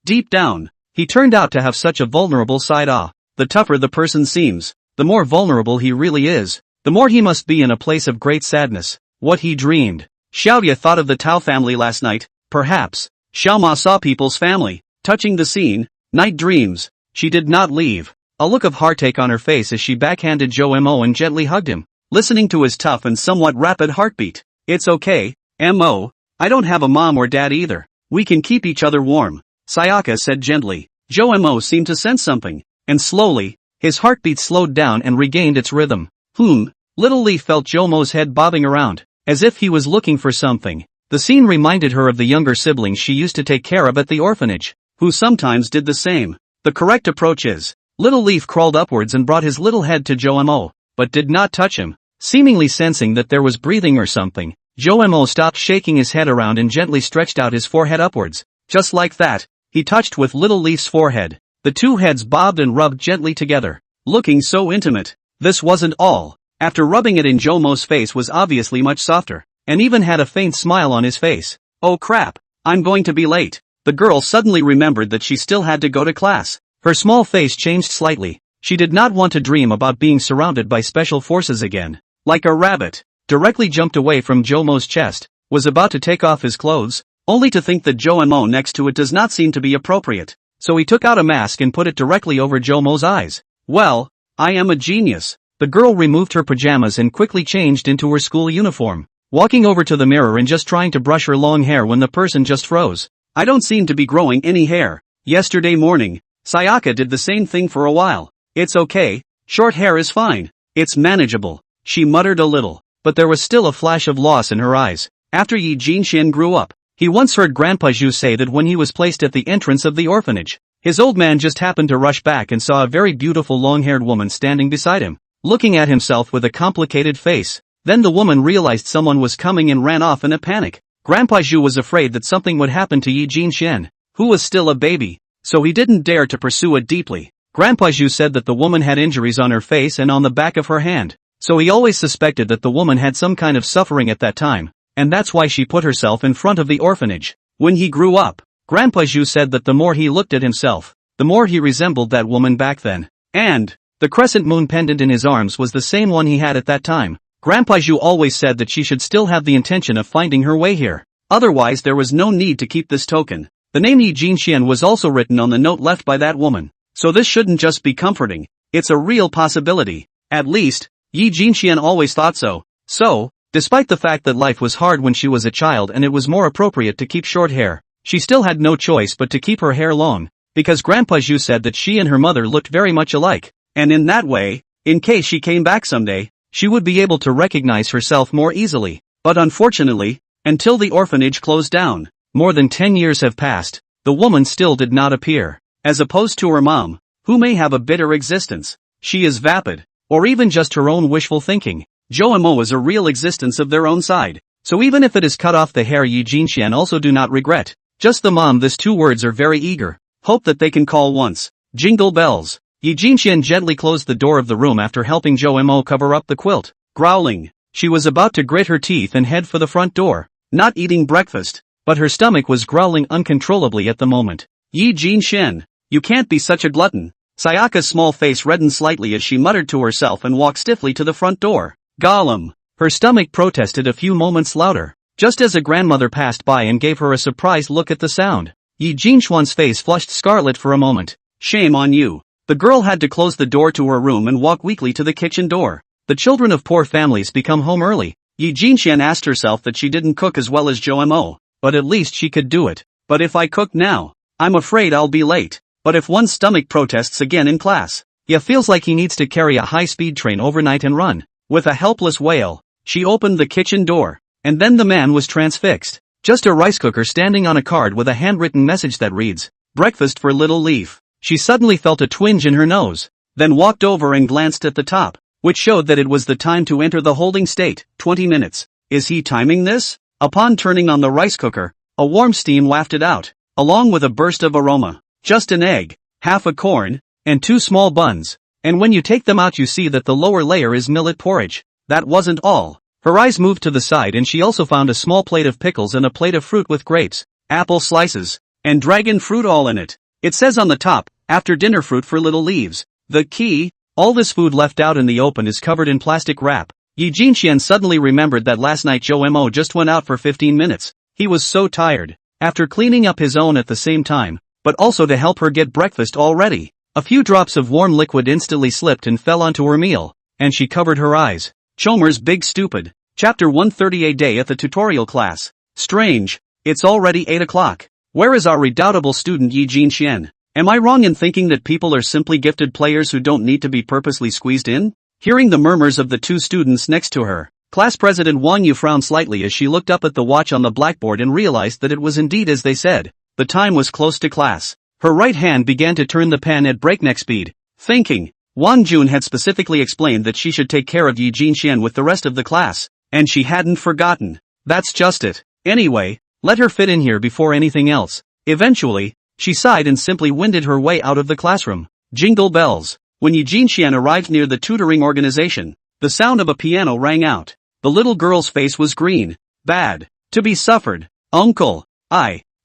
deep down, he turned out to have such a vulnerable side. The tougher the person seems, the more vulnerable he really is, the more he must be in a place of great sadness. What he dreamed. Xiaoya thought of the Tao family last night, perhaps. Xiaoma saw people's family, touching the scene, night dreams. She did not leave. A look of heartache on her face as she backhanded Zhou Mo and gently hugged him, listening to his tough and somewhat rapid heartbeat. It's okay, Mo. I don't have a mom or dad either. We can keep each other warm, Sayaka said gently. Zhou Mo seemed to sense something, and slowly, his heartbeat slowed down and regained its rhythm. Little Leaf felt Zhou Mo's head bobbing around, as if he was looking for something. The scene reminded her of the younger siblings she used to take care of at the orphanage, who sometimes did the same. The correct approach is, Little Leaf crawled upwards and brought his little head to Zhou Mo, but did not touch him. Seemingly sensing that there was breathing or something, Zhou Mo stopped shaking his head around and gently stretched out his forehead upwards. Just like that, he touched with Little Leaf's forehead. The two heads bobbed and rubbed gently together, looking so intimate. This wasn't all. After rubbing it in, Zhou Mo's face was obviously much softer, and even had a faint smile on his face. Oh crap, I'm going to be late. The girl suddenly remembered that she still had to go to class. Her small face changed slightly. She did not want to dream about being surrounded by special forces again. Like a rabbit, directly jumped away from Zhou Mo's chest, was about to take off his clothes, only to think that Zhou Mo next to it does not seem to be appropriate. So he took out a mask and put it directly over Zhou Mo's eyes. Well, I am a genius. The girl removed her pajamas and quickly changed into her school uniform, walking over to the mirror and just trying to brush her long hair when the person just froze. I don't seem to be growing any hair. Yesterday morning, Sayaka did the same thing for a while. It's okay, short hair is fine. It's manageable. She muttered a little, but there was still a flash of loss in her eyes. After Yi Jinxian grew up, he once heard Grandpa Zhu say that when he was placed at the entrance of the orphanage, his old man just happened to rush back and saw a very beautiful long-haired woman standing beside him, looking at himself with a complicated face. Then the woman realized someone was coming and ran off in a panic. Grandpa Zhu was afraid that something would happen to Yi Jinxian, who was still a baby. so he didn't dare to pursue it deeply. Grandpa Zhu said that the woman had injuries on her face and on the back of her hand, so he always suspected that the woman had some kind of suffering at that time, and that's why she put herself in front of the orphanage. When he grew up, Grandpa Zhu said that the more he looked at himself, the more he resembled that woman back then. And the crescent moon pendant in his arms was the same one he had at that time. Grandpa Zhu always said that she should still have the intention of finding her way here. Otherwise there was no need to keep this token. The name Yi Jinxian was also written on the note left by that woman. So this shouldn't just be comforting, it's a real possibility. At least, Yi Jinxian always thought so. So, despite the fact that life was hard when she was a child and it was more appropriate to keep short hair, she still had no choice but to keep her hair long, because Grandpa Zhu said that she and her mother looked very much alike, and in that way, in case she came back someday, she would be able to recognize herself more easily. But unfortunately, until the orphanage closed down, more than 10 years have passed, the woman still did not appear. As opposed to her mom, who may have a bitter existence, she is vapid, or even just her own wishful thinking. Joemo is a real existence of their own side, so even if it is cut off the hair Yi Jinxian also do not regret. Just the mom, these two words are very eager, hope that they can call once. Jingle bells. Yi Jinxian gently closed the door of the room after helping Joemo cover up the quilt. Growling, she was about to grit her teeth and head for the front door, not eating breakfast, but her stomach was growling uncontrollably at the moment. Yi Jinxian, you can't be such a glutton. Sayaka's small face reddened slightly as she muttered to herself and walked stiffly to the front door. Gollum. Her stomach protested a few moments louder, just as a grandmother passed by and gave her a surprised look at the sound. Yi Jinxuan's face flushed scarlet for a moment. Shame on you. The girl had to close the door to her room and walk weakly to the kitchen door. The children of poor families become home early. Yi Jinxian asked herself that she didn't cook as well as Joemo, but at least she could do it. But if I cook now, I'm afraid I'll be late. But if one's stomach protests again in class, yeah, feels like he needs to carry a high-speed train overnight and run. With a helpless wail, she opened the kitchen door, and then the man was transfixed. Just a rice cooker standing on a card with a handwritten message that reads, "Breakfast for Little Leaf." She suddenly felt a twinge in her nose, then walked over and glanced at the top, which showed that it was the time to enter the holding state, 20 minutes. Is he timing this? Upon turning on the rice cooker, a warm steam wafted out, along with a burst of aroma. Just an egg, half a corn, and 2 small buns, and when you take them out you see that the lower layer is millet porridge. That wasn't all. Her eyes moved to the side and she also found a small plate of pickles and a plate of fruit with grapes, apple slices, and dragon fruit all in it. It says on the top, after dinner fruit for little leaves. The key, all this food left out in the open is covered in plastic wrap. Yi Jinxian suddenly remembered that last night Joemo just went out for 15 minutes. He was so tired, after cleaning up his own at the same time, but also to help her get breakfast all ready. A few drops of warm liquid instantly slipped and fell onto her meal, and she covered her eyes. Chomer's Big Stupid. Chapter 130. A day at the tutorial class. Strange, it's already 8 o'clock. Where is our redoubtable student Yi Jinxian? Am I wrong in thinking that people are simply gifted players who don't need to be purposely squeezed in? Hearing the murmurs of the 2 students next to her, class president Wang Yu frowned slightly as she looked up at the watch on the blackboard and realized that it was indeed as they said. The time was close to class. Her right hand began to turn the pen at breakneck speed. Thinking, Wang Jun had specifically explained that she should take care of Yi Jinxian with the rest of the class, and she hadn't forgotten. That's just it. Anyway, let her fit in here before anything else. Eventually, she sighed and simply wended her way out of the classroom. Jingle bells. When Yi Jinxian arrived near the tutoring organization, the sound of a piano rang out. The little girl's face was green. Bad. To be suffered. Uncle.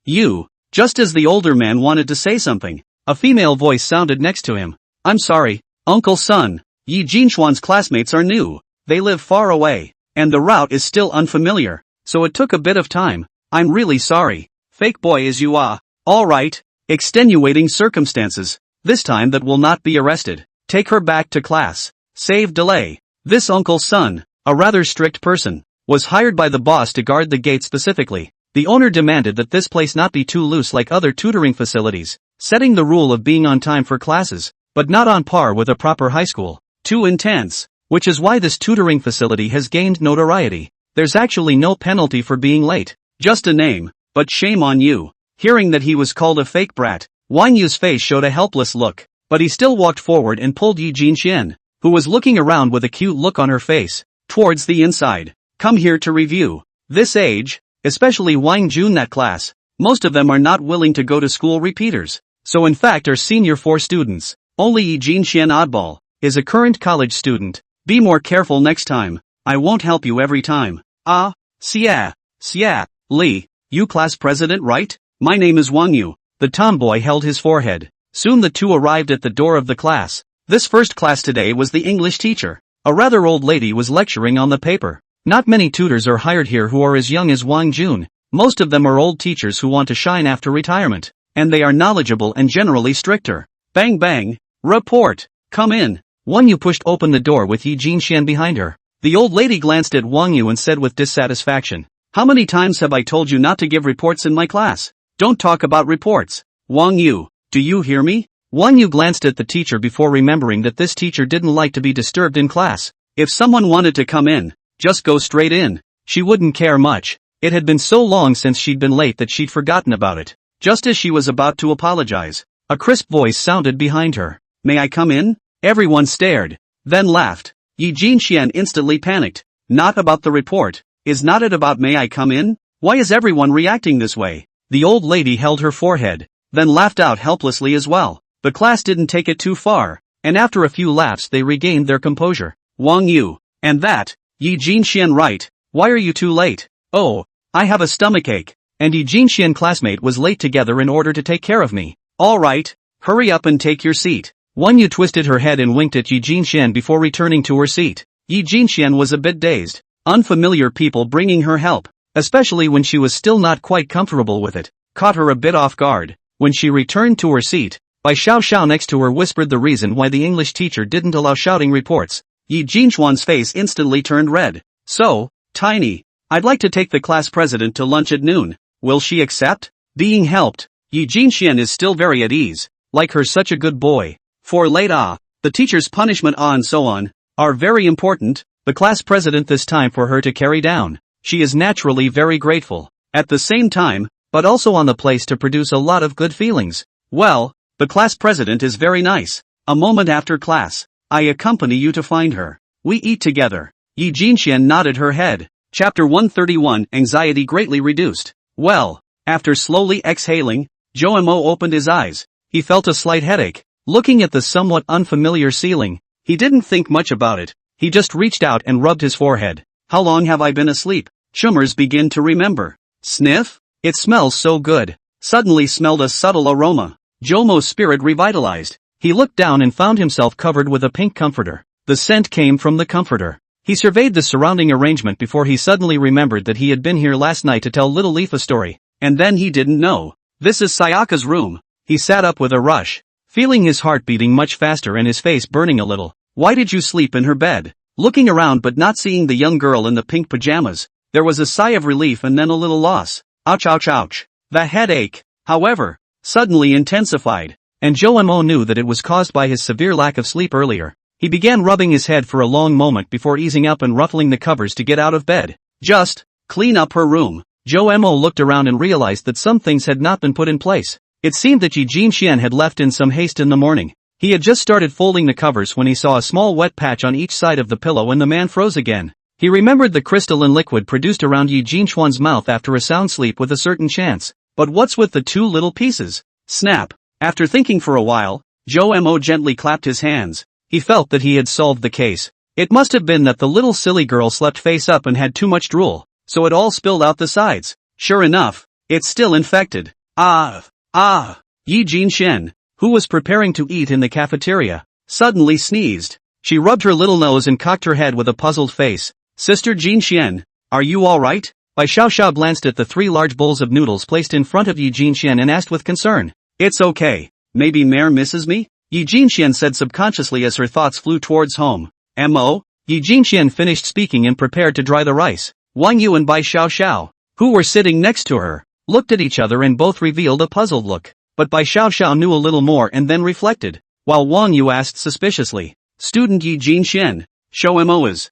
You. Just as the older man wanted to say something, a female voice sounded next to him. I'm sorry, Uncle Son. Yi Jinxuan's classmates are new. They live far away, and the route is still unfamiliar, so it took a bit of time. I'm really sorry. Fake boy as you are. Alright. Extenuating circumstances. This time that will not be arrested. Take her back to class. Save delay. This Uncle Son, a rather strict person, was hired by the boss to guard the gate specifically. The owner demanded that this place not be too loose like other tutoring facilities, setting the rule of being on time for classes, but not on par with a proper high school. Too intense, which is why this tutoring facility has gained notoriety. There's actually no penalty for being late, just a name, but shame on you. Hearing that he was called a fake brat, Wang Yu's face showed a helpless look, but he still walked forward and pulled Yi Jinxian, who was looking around with a cute look on her face, towards the inside. Come here to review. This age, especially Wang Jun that class, most of them are not willing to go to school repeaters, So in fact are senior 4 students. Only Yi Jinxian oddball is a current college student. Be more careful next time. I won't help you every time. Ah, Xia, Li, you class president right? My name is Wang Yu. The tomboy held his forehead. Soon the two arrived at the door of the class. This first class today was the English teacher. A rather old lady was lecturing on the paper. Not many tutors are hired here who are as young as Wang Jun. Most of them are old teachers who want to shine after retirement. And they are knowledgeable and generally stricter. Bang bang. Report. Come in. Wang Yu pushed open the door with Yi Jinxian behind her. The old lady glanced at Wang Yu and said with dissatisfaction, "How many times have I told you not to give reports in my class? Don't talk about reports. Wang Yu, do you hear me?" Wang Yu glanced at the teacher before remembering that this teacher didn't like to be disturbed in class. If someone wanted to come in, just go straight in. She wouldn't care much. It had been so long since she'd been late that she'd forgotten about it. Just as she was about to apologize, a crisp voice sounded behind her. "May I come in?" Everyone stared, then laughed. Yi Jinxian instantly panicked. "Not about the report. Is not it about may I come in? Why is everyone reacting this way?" The old lady held her forehead, then laughed out helplessly as well. The class didn't take it too far, and after a few laughs they regained their composure. "Wang Yu, and that, Yi Jinxian right, why are you too late?" "Oh, I have a stomachache, and Yi Jinxian classmate was late together in order to take care of me." "All right, hurry up and take your seat." Wang Yu twisted her head and winked at Yi Jinxian before returning to her seat. Yi Jinxian was a bit dazed. Unfamiliar people bringing her help, especially when she was still not quite comfortable with it, caught her a bit off guard. When she returned to her seat, Bai Xiao next to her whispered the reason why the English teacher didn't allow shouting reports. Yi Jinxuan's face instantly turned red. "So, Tiny, I'd like to take the class president to lunch at noon. Will she accept?" Being helped, Yi Jinxian is still very at ease, like her such a good boy. For later, the teacher's punishment and so on, are very important. The class president this time for her to carry down. She is naturally very grateful. At the same time, but also on the place to produce a lot of good feelings. "Well, the class president is very nice. A moment after class, I accompany you to find her. We eat together." Yi Jinxian nodded her head. Chapter 131 Anxiety greatly reduced. Well, after slowly exhaling, Zhou Mo opened his eyes. He felt a slight headache. Looking at the somewhat unfamiliar ceiling, he didn't think much about it. He just reached out and rubbed his forehead. "How long have I been asleep?" Tremors begin to remember. Sniff? It smells so good. Suddenly smelled a subtle aroma. Jomo's spirit revitalized. He looked down and found himself covered with a pink comforter. The scent came from the comforter. He surveyed the surrounding arrangement before he suddenly remembered that he had been here last night to tell Little Leaf a story, and then he didn't know. This is Sayaka's room. He sat up with a rush, feeling his heart beating much faster and his face burning a little. Why did you sleep in her bed? Looking around but not seeing the young girl in the pink pajamas, there was a sigh of relief and then a little loss. Ouch ouch ouch. The headache, however, suddenly intensified, and Jomo knew that it was caused by his severe lack of sleep earlier. He began rubbing his head for a long moment before easing up and ruffling the covers to get out of bed. Just clean up her room. Jomo looked around and realized that some things had not been put in place. It seemed that Yi Jinxian had left in some haste in the morning. He had just started folding the covers when he saw a small wet patch on each side of the pillow and the man froze again. He remembered the crystalline liquid produced around Yi Jinxuan's mouth after a sound sleep with a certain chance. But what's with the two little pieces? Snap. After thinking for a while, Jomo gently clapped his hands. He felt that he had solved the case. It must have been that the little silly girl slept face up and had too much drool, so it all spilled out the sides. Sure enough, it's still infected. Yi Jinxian, who was preparing to eat in the cafeteria, suddenly sneezed. She rubbed her little nose and cocked her head with a puzzled face. Sister Jinxian, are you alright? Bai Xiao glanced at the 3 large bowls of noodles placed in front of Yi Jinxian and asked with concern. It's okay. Maybe Mare misses me? Yi Jinxian said subconsciously as her thoughts flew towards home. Mo? Yi Jinxian finished speaking and prepared to dry the rice. Wang Yu and Bai Xiao, who were sitting next to her, looked at each other and both revealed a puzzled look. But Bai Xiao knew a little more and then reflected, while Wang Yu asked suspiciously, Student Yi Jinxian, show Mo is.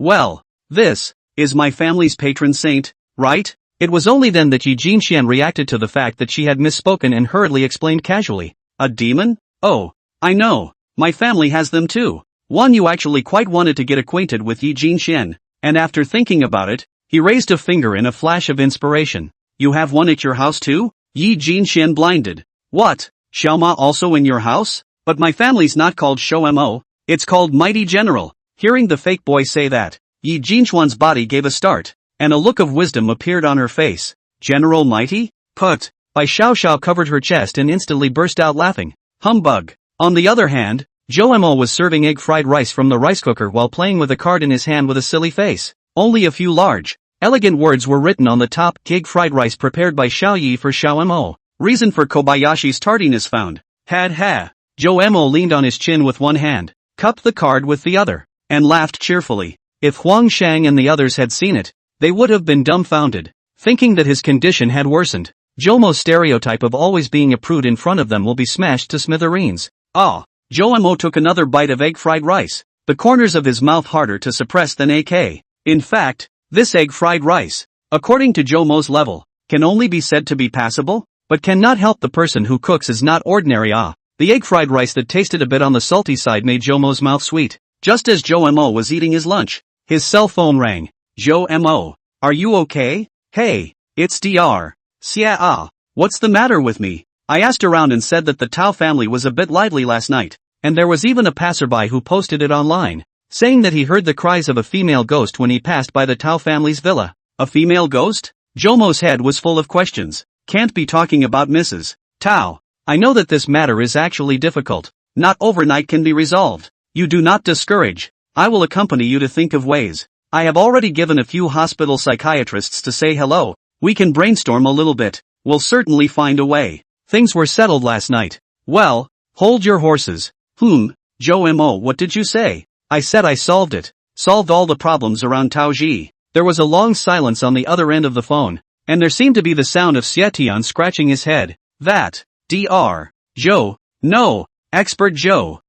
Well, this is my family's patron saint, right? It was only then that Yi Jinxian reacted to the fact that she had misspoken and hurriedly explained casually. A demon? Oh, I know, my family has them too. Wang Yu actually quite wanted to get acquainted with Yi Jinxian, and after thinking about it, he raised a finger in a flash of inspiration. You have one at your house too? Yi Jinxian blinded. What? Xiaoma also in your house? But my family's not called Shou-mo, it's called Mighty General. Hearing the fake boy say that, Yi Jinchuan's body gave a start, and a look of wisdom appeared on her face. General Mighty? Put. Bai Xiao covered her chest and instantly burst out laughing. Humbug. On the other hand, Zhou-mo was serving egg fried rice from the rice cooker while playing with a card in his hand with a silly face. Only a few large, elegant words were written on the top. Egg fried rice prepared by Xiao Yi for Xiao-mo. Reason for Kobayashi's tardiness found. Had ha. Zhou-mo leaned on his chin with one hand, cupped the card with the other, and laughed cheerfully. If Huang Shang and the others had seen it, they would have been dumbfounded, thinking that his condition had worsened. Zhou-mo's stereotype of always being a prude in front of them will be smashed to smithereens. Ah! Zhou-mo took another bite of egg fried rice, the corners of his mouth harder to suppress than AK. In fact, this egg fried rice, according to Zhou-mo's level, can only be said to be passable, but cannot help the person who cooks is not ordinary. The egg fried rice that tasted a bit on the salty side made Zhou-mo's mouth sweet. Just as Zhou-mo was eating his lunch, his cell phone rang. Zhou-mo, are you okay? Hey, it's Dr. Xia. What's the matter with me? I asked around and said that the Tao family was a bit lively last night, and there was even a passerby who posted it online, saying that he heard the cries of a female ghost when he passed by the Tao family's villa. A female ghost? Zhou-mo's head was full of questions. Can't be talking about Mrs. Tao. I know that this matter is actually difficult. Not overnight can be resolved. You do not discourage. I will accompany you to think of ways. I have already given a few hospital psychiatrists to say hello. We can brainstorm a little bit. We'll certainly find a way. Things were settled last night. Well, hold your horses. Zhou-mo, what did you say? I said I solved it. Solved all the problems around Taoji. There was a long silence on the other end of the phone, and there seemed to be the sound of Xietian scratching his head. That. Dr. Zhou. No. Expert Zhou.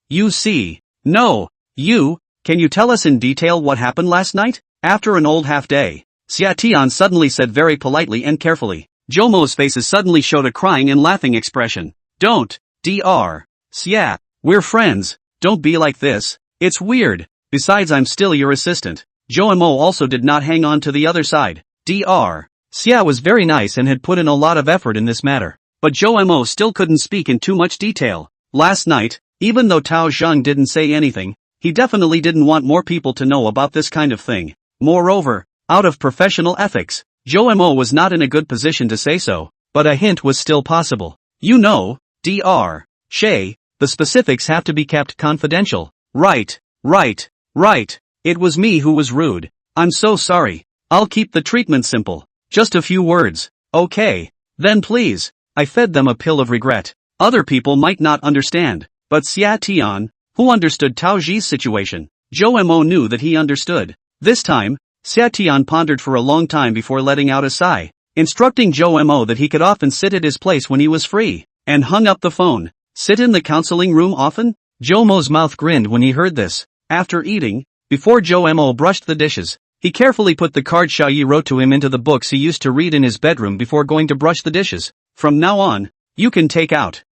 You see. No. You. Can you tell us in detail what happened last night? After an old half day, Xietian suddenly said very politely and carefully. Zhou-mo's faces suddenly showed a crying and laughing expression. Don't. Dr. Xia. We're friends. Don't be like this. It's weird. Besides, I'm still your assistant. Zhou-mo also did not hang on to the other side. Dr. Xia was very nice and had put in a lot of effort in this matter. But Zhou-mo still couldn't speak in too much detail. Last night, even though Tao Zhang didn't say anything, he definitely didn't want more people to know about this kind of thing. Moreover, out of professional ethics, Zhou-mo was not in a good position to say so, but a hint was still possible. You know, Dr. Shay, the specifics have to be kept confidential. Right. It was me who was rude. I'm so sorry. I'll keep the treatment simple. Just a few words. Okay. Then please. I fed them a pill of regret. Other people might not understand, but Xia Tian, who understood Tao Ji's situation, Zhou-mo knew that he understood. This time, Xia Tian pondered for a long time before letting out a sigh, instructing Zhou-mo that he could often sit at his place when he was free, and hung up the phone. Sit in the counseling room often? Zhou-mo's mouth grinned when he heard this. After eating, before Zhou-mo brushed the dishes, he carefully put the card Xiao Yi wrote to him into the books he used to read in his bedroom before going to brush the dishes. From now on, you can take out,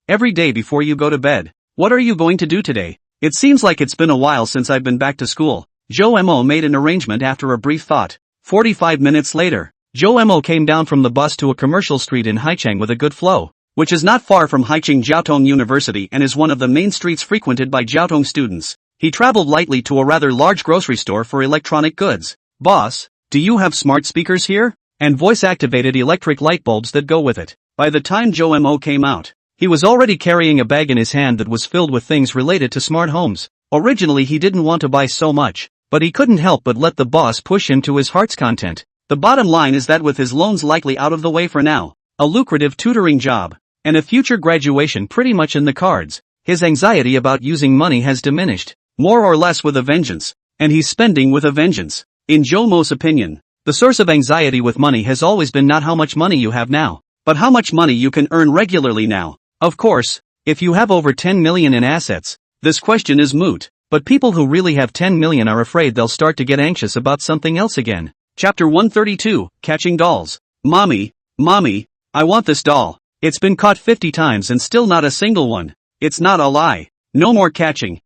every day before you go to bed. What are you going to do today? It seems like it's been a while since I've been back to school. Zhou-mo made an arrangement after a brief thought. 45 minutes later, Zhou-mo came down from the bus to a commercial street in Haicheng with a good flow, which is not far from Haicheng Jiaotong University and is one of the main streets frequented by Jiaotong students. He traveled lightly to a rather large grocery store for electronic goods. Boss, do you have smart speakers here? And voice-activated electric light bulbs that go with it. By the time Zhou-mo came out, he was already carrying a bag in his hand that was filled with things related to smart homes. Originally he didn't want to buy so much, but he couldn't help but let the boss push him to his heart's content. The bottom line is that with his loans likely out of the way for now, a lucrative tutoring job, and a future graduation pretty much in the cards, his anxiety about using money has diminished, more or less with a vengeance, and he's spending with a vengeance. In Zhou-mo's opinion, the source of anxiety with money has always been not how much money you have now, but how much money you can earn regularly now. Of course, if you have over 10 million in assets, this question is moot, but people who really have 10 million are afraid they'll start to get anxious about something else again. Chapter 132, Catching Dolls. Mommy, I want this doll. It's been caught 50 times and still not a single one. It's not a lie. No more catching.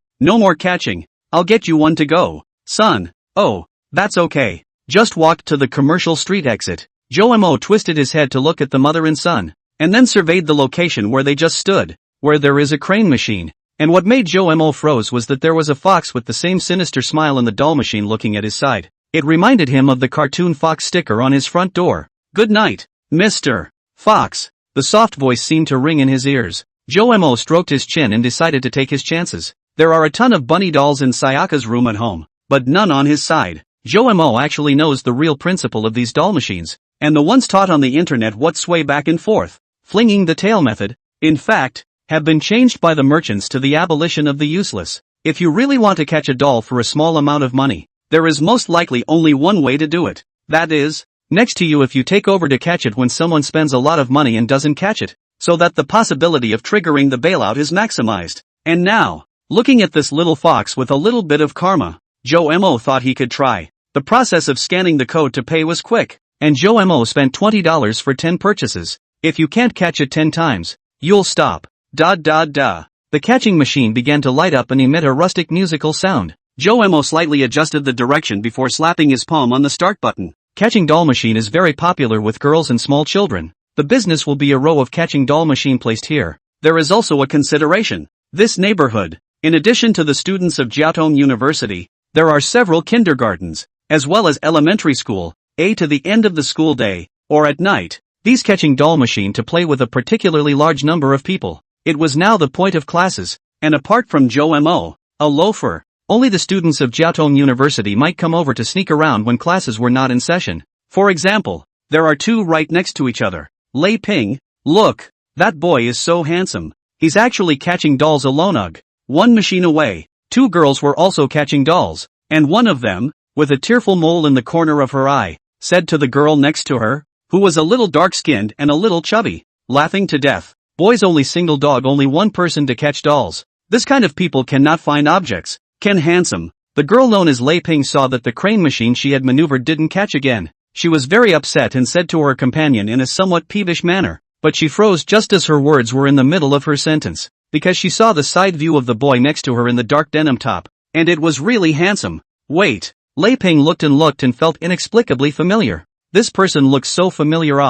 I'll get you one to go. Son. Oh, that's okay. Just walk to the commercial street exit. Zhou-mo twisted his head to look at the mother and son. and then surveyed the location where they just stood, where there is a crane machine. And what made Joe froze was that there was a fox with the same sinister smile in the doll machine looking at his side. It reminded him of the cartoon fox sticker on his front door. "Good night, Mr. Fox." The soft voice seemed to ring in his ears. Joe stroked his chin and decided to take his chances. There are a ton of bunny dolls in Sayaka's room at home, but none on his side. Joe actually knows the real principle of these doll machines, and the ones taught on the internet what sway back and forth, flinging the tail method, in fact, have been changed by the merchants to the abolition of the useless. If you really want to catch a doll for a small amount of money, there is most likely only one way to do it. That is, next to you if you take over to catch it when someone spends a lot of money and doesn't catch it, so that the possibility of triggering the bailout is maximized. And now, looking at this little fox with a little bit of karma, Joe thought he could try. The process of scanning the code to pay was quick, and Joe spent $20 for 10 purchases. If you can't catch it 10 times, you'll stop. The catching machine began to light up and emit a rustic musical sound. Joe slightly adjusted the direction before slapping his palm on the start button. Catching doll machine is very popular with girls and small children. The business will be a row of catching doll machine placed here. There is also a consideration. This neighborhood, in addition to the students of Jiaotong University, there are several kindergartens, as well as elementary school, to the end of the school day, or at night. These catching doll machine to play with a particularly large number of people. It was now the point of classes, and apart from Joe a loafer, only the students of Jiaotong University might come over to sneak around when classes were not in session. For example, there are two right next to each other. Lei Ping, look, that boy is so handsome. He's actually catching dolls alone. One machine away, two girls were also catching dolls, and one of them, with a tearful mole in the corner of her eye, said to the girl next to her, who was a little dark-skinned and a little chubby, laughing to death, "Boys only, single dog, only one person to catch dolls. This kind of people cannot find objects. Ken handsome." The girl known as Lei Ping saw that the crane machine she had maneuvered didn't catch again. She was very upset and said to her companion in a somewhat peevish manner, but she froze just as her words were in the middle of her sentence, because she saw the side view of the boy next to her in the dark denim top, and it was really handsome. Wait, Lei Ping looked and felt inexplicably familiar. This person looks so familiar.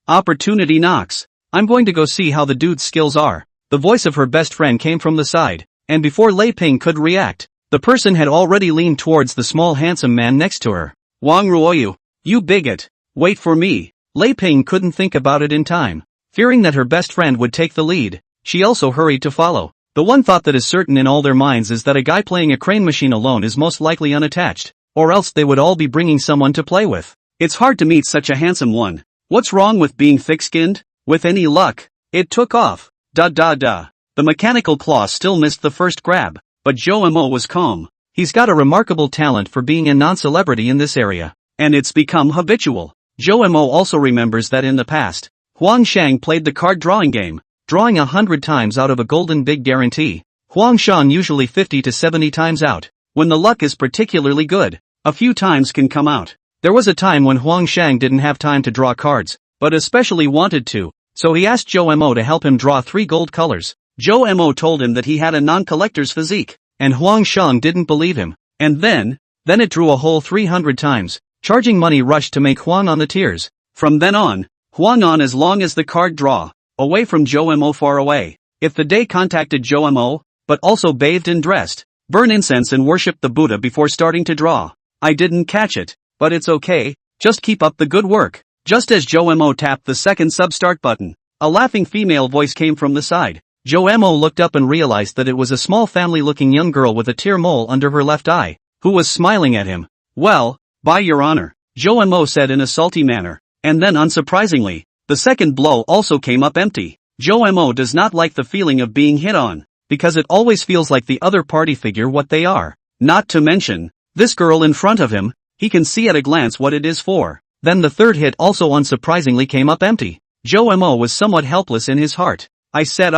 Opportunity knocks. I'm going to go see how the dude's skills are. The voice of her best friend came from the side, and before Lei Ping could react, the person had already leaned towards the small handsome man next to her. "Wang Ruoyu, you bigot, wait for me." Lei Ping couldn't think about it in time. Fearing that her best friend would take the lead, she also hurried to follow. The one thought that is certain in all their minds is that a guy playing a crane machine alone is most likely unattached, or else they would all be bringing someone to play with. It's hard to meet such a handsome one. What's wrong with being thick-skinned? With any luck, it took off. The mechanical claw still missed the first grab, but Joe was calm. He's got a remarkable talent for being a non-celebrity in this area, and it's become habitual. Joe also remembers that in the past, Huang Shang played the card drawing game, drawing 100 times out of a golden big guarantee. Huang Shang usually 50 to 70 times out. When the luck is particularly good, a few times can come out. There was a time when Huang Shang didn't have time to draw cards, but especially wanted to, so he asked Joe to help him draw 3 gold colors. Joe told him that he had a non-collector's physique, and Huang Shang didn't believe him. And then it drew a whole 300 times. Charging money rushed to make Huang on the tears. From then on, Huang on as long as the card draw, away from Joe far away. If the day contacted Joe, but also bathed and dressed, burn incense and worshipped the Buddha before starting to draw. "I didn't catch it, but it's okay, just keep up the good work." Just as Joe tapped the second sub-start button, a laughing female voice came from the side. Joe looked up and realized that it was a small family-looking young girl with a tear mole under her left eye, who was smiling at him. "Well, by your honor," Joe said in a salty manner, and then unsurprisingly, the second blow also came up empty. Joe does not like the feeling of being hit on, because it always feels like the other party figure what they are. Not to mention, this girl in front of him, he can see at a glance what it is for. Then the third hit also unsurprisingly came up empty. Joe was somewhat helpless in his heart. "I said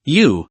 you're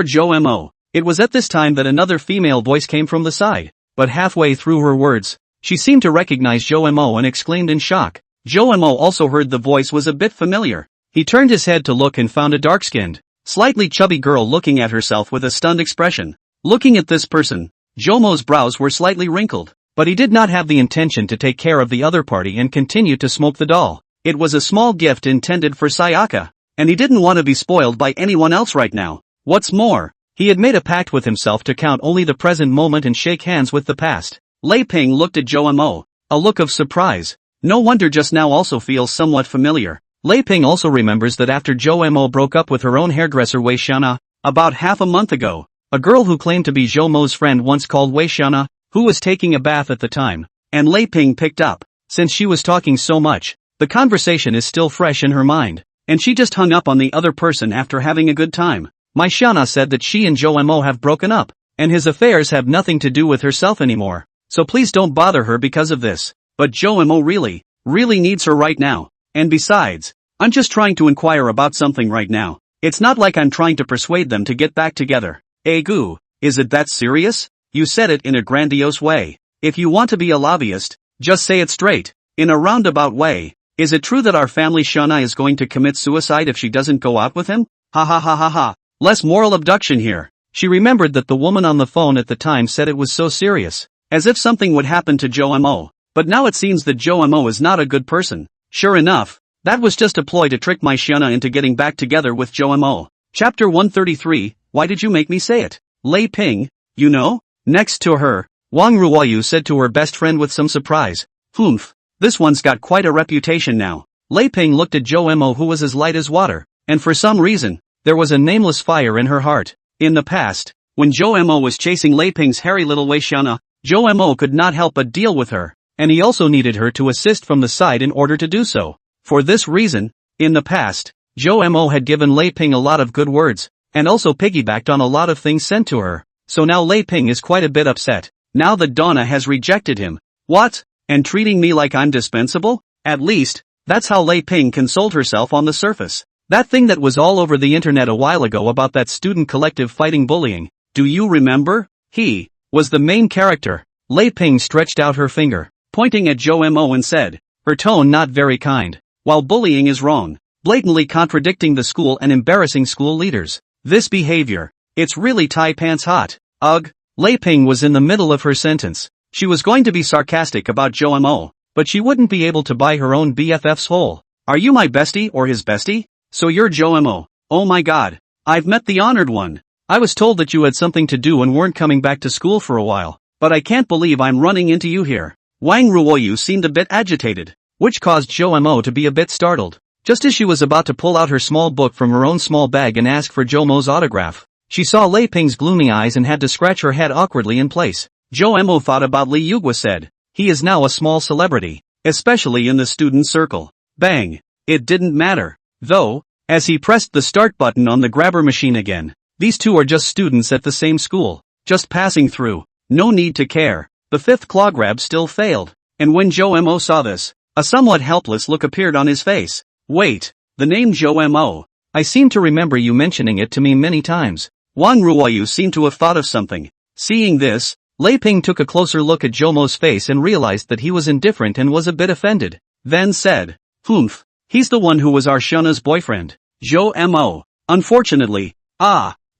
Joe." It was at this time that another female voice came from the side, but halfway through her words, she seemed to recognize Joe and exclaimed in shock. Joe also heard the voice was a bit familiar. He turned his head to look and found a dark-skinned, slightly chubby girl looking at herself with a stunned expression. Looking at this person, Jomo's brows were slightly wrinkled, but he did not have the intention to take care of the other party and continued to smoke the doll. It was a small gift intended for Sayaka, and he didn't want to be spoiled by anyone else right now. What's more, he had made a pact with himself to count only the present moment and shake hands with the past. Lei Ping looked at Zhou Mo, a look of surprise. No wonder just now also feels somewhat familiar. Lei Ping also remembers that after Zhou Mo broke up with her own hairdresser Wei Xiana, about half a month ago, a girl who claimed to be Zhou Mo's friend once called Wei Xiana, who was taking a bath at the time, and Lei Ping picked up. Since she was talking so much, the conversation is still fresh in her mind, and she just hung up on the other person after having a good time. Mai Xiana said that she and Zhou Mo have broken up, and his affairs have nothing to do with herself anymore, so please don't bother her because of this. But Zhou Mo really needs her right now, and besides, I'm just trying to inquire about something right now. It's not like I'm trying to persuade them to get back together. Gu, is it that serious? You said it in a grandiose way. If you want to be a lobbyist, just say it straight, in a roundabout way. Is it true that our family Shana is going to commit suicide if she doesn't go out with him? Ha ha ha ha ha. Less moral abduction here. She remembered that the woman on the phone at the time said it was so serious, as if something would happen to Zhou Mo. But now it seems that Zhou Mo is not a good person. Sure enough, that was just a ploy to trick Mai Xiana into getting back together with Zhou Mo. Chapter 133, Why did you make me say it? Lei Ping, you know? Next to her, Wang Ruoyu said to her best friend with some surprise. Humph, this one's got quite a reputation now. Lei Ping looked at Zhou Mo, who was as light as water, and for some reason, there was a nameless fire in her heart. In the past, when Zhou Mo was chasing Lei Ping's hairy little Wei Xiana, Zhou Mo could not help but deal with her, and he also needed her to assist from the side in order to do so. For this reason, in the past, Zhou Mo had given Lei Ping a lot of good words, and also piggybacked on a lot of things sent to her, so now Lei Ping is quite a bit upset, now that Donna has rejected him. What? And treating me like I'm dispensable? At least, that's how Lei Ping consoled herself on the surface. That thing that was all over the internet a while ago about that student collective fighting bullying, do you remember? He was the main character. Lei Ping stretched out her finger, pointing at Zhou Mo and said, her tone not very kind. While bullying is wrong, blatantly contradicting the school and embarrassing school leaders. This behavior, it's really tie pants hot. Ugh. Lei Ping was in the middle of her sentence. She was going to be sarcastic about Zhou Mo, but she wouldn't be able to buy her own BFF's hole. Are you my bestie or his bestie? So you're Zhou Mo. Oh my god. I've met the honored one. I was told that you had something to do and weren't coming back to school for a while, but I can't believe I'm running into you here. Wang Ruoyu seemed a bit agitated, which caused Zhou Mo to be a bit startled. Just as she was about to pull out her small book from her own small bag and ask for Zhou Mo's autograph, she saw Lei Ping's gloomy eyes and had to scratch her head awkwardly in place. Zhou Mo thought about Li Yugua said, he is now a small celebrity, especially in the student circle. Bang! It didn't matter, though, as he pressed the start button on the grabber machine again. These two are just students at the same school, just passing through, no need to care. The fifth claw grab still failed, and when Zhou Mo saw this, a somewhat helpless look appeared on his face. Wait, the name Zhou Mo. I seem to remember you mentioning it to me many times. Wang Ruoyu seemed to have thought of something. Seeing this, Lei Ping took a closer look at Zhou Mo's face and realized that he was indifferent and was a bit offended. Then said, humph, he's the one who was our Shana's boyfriend. Zhou Mo. Unfortunately,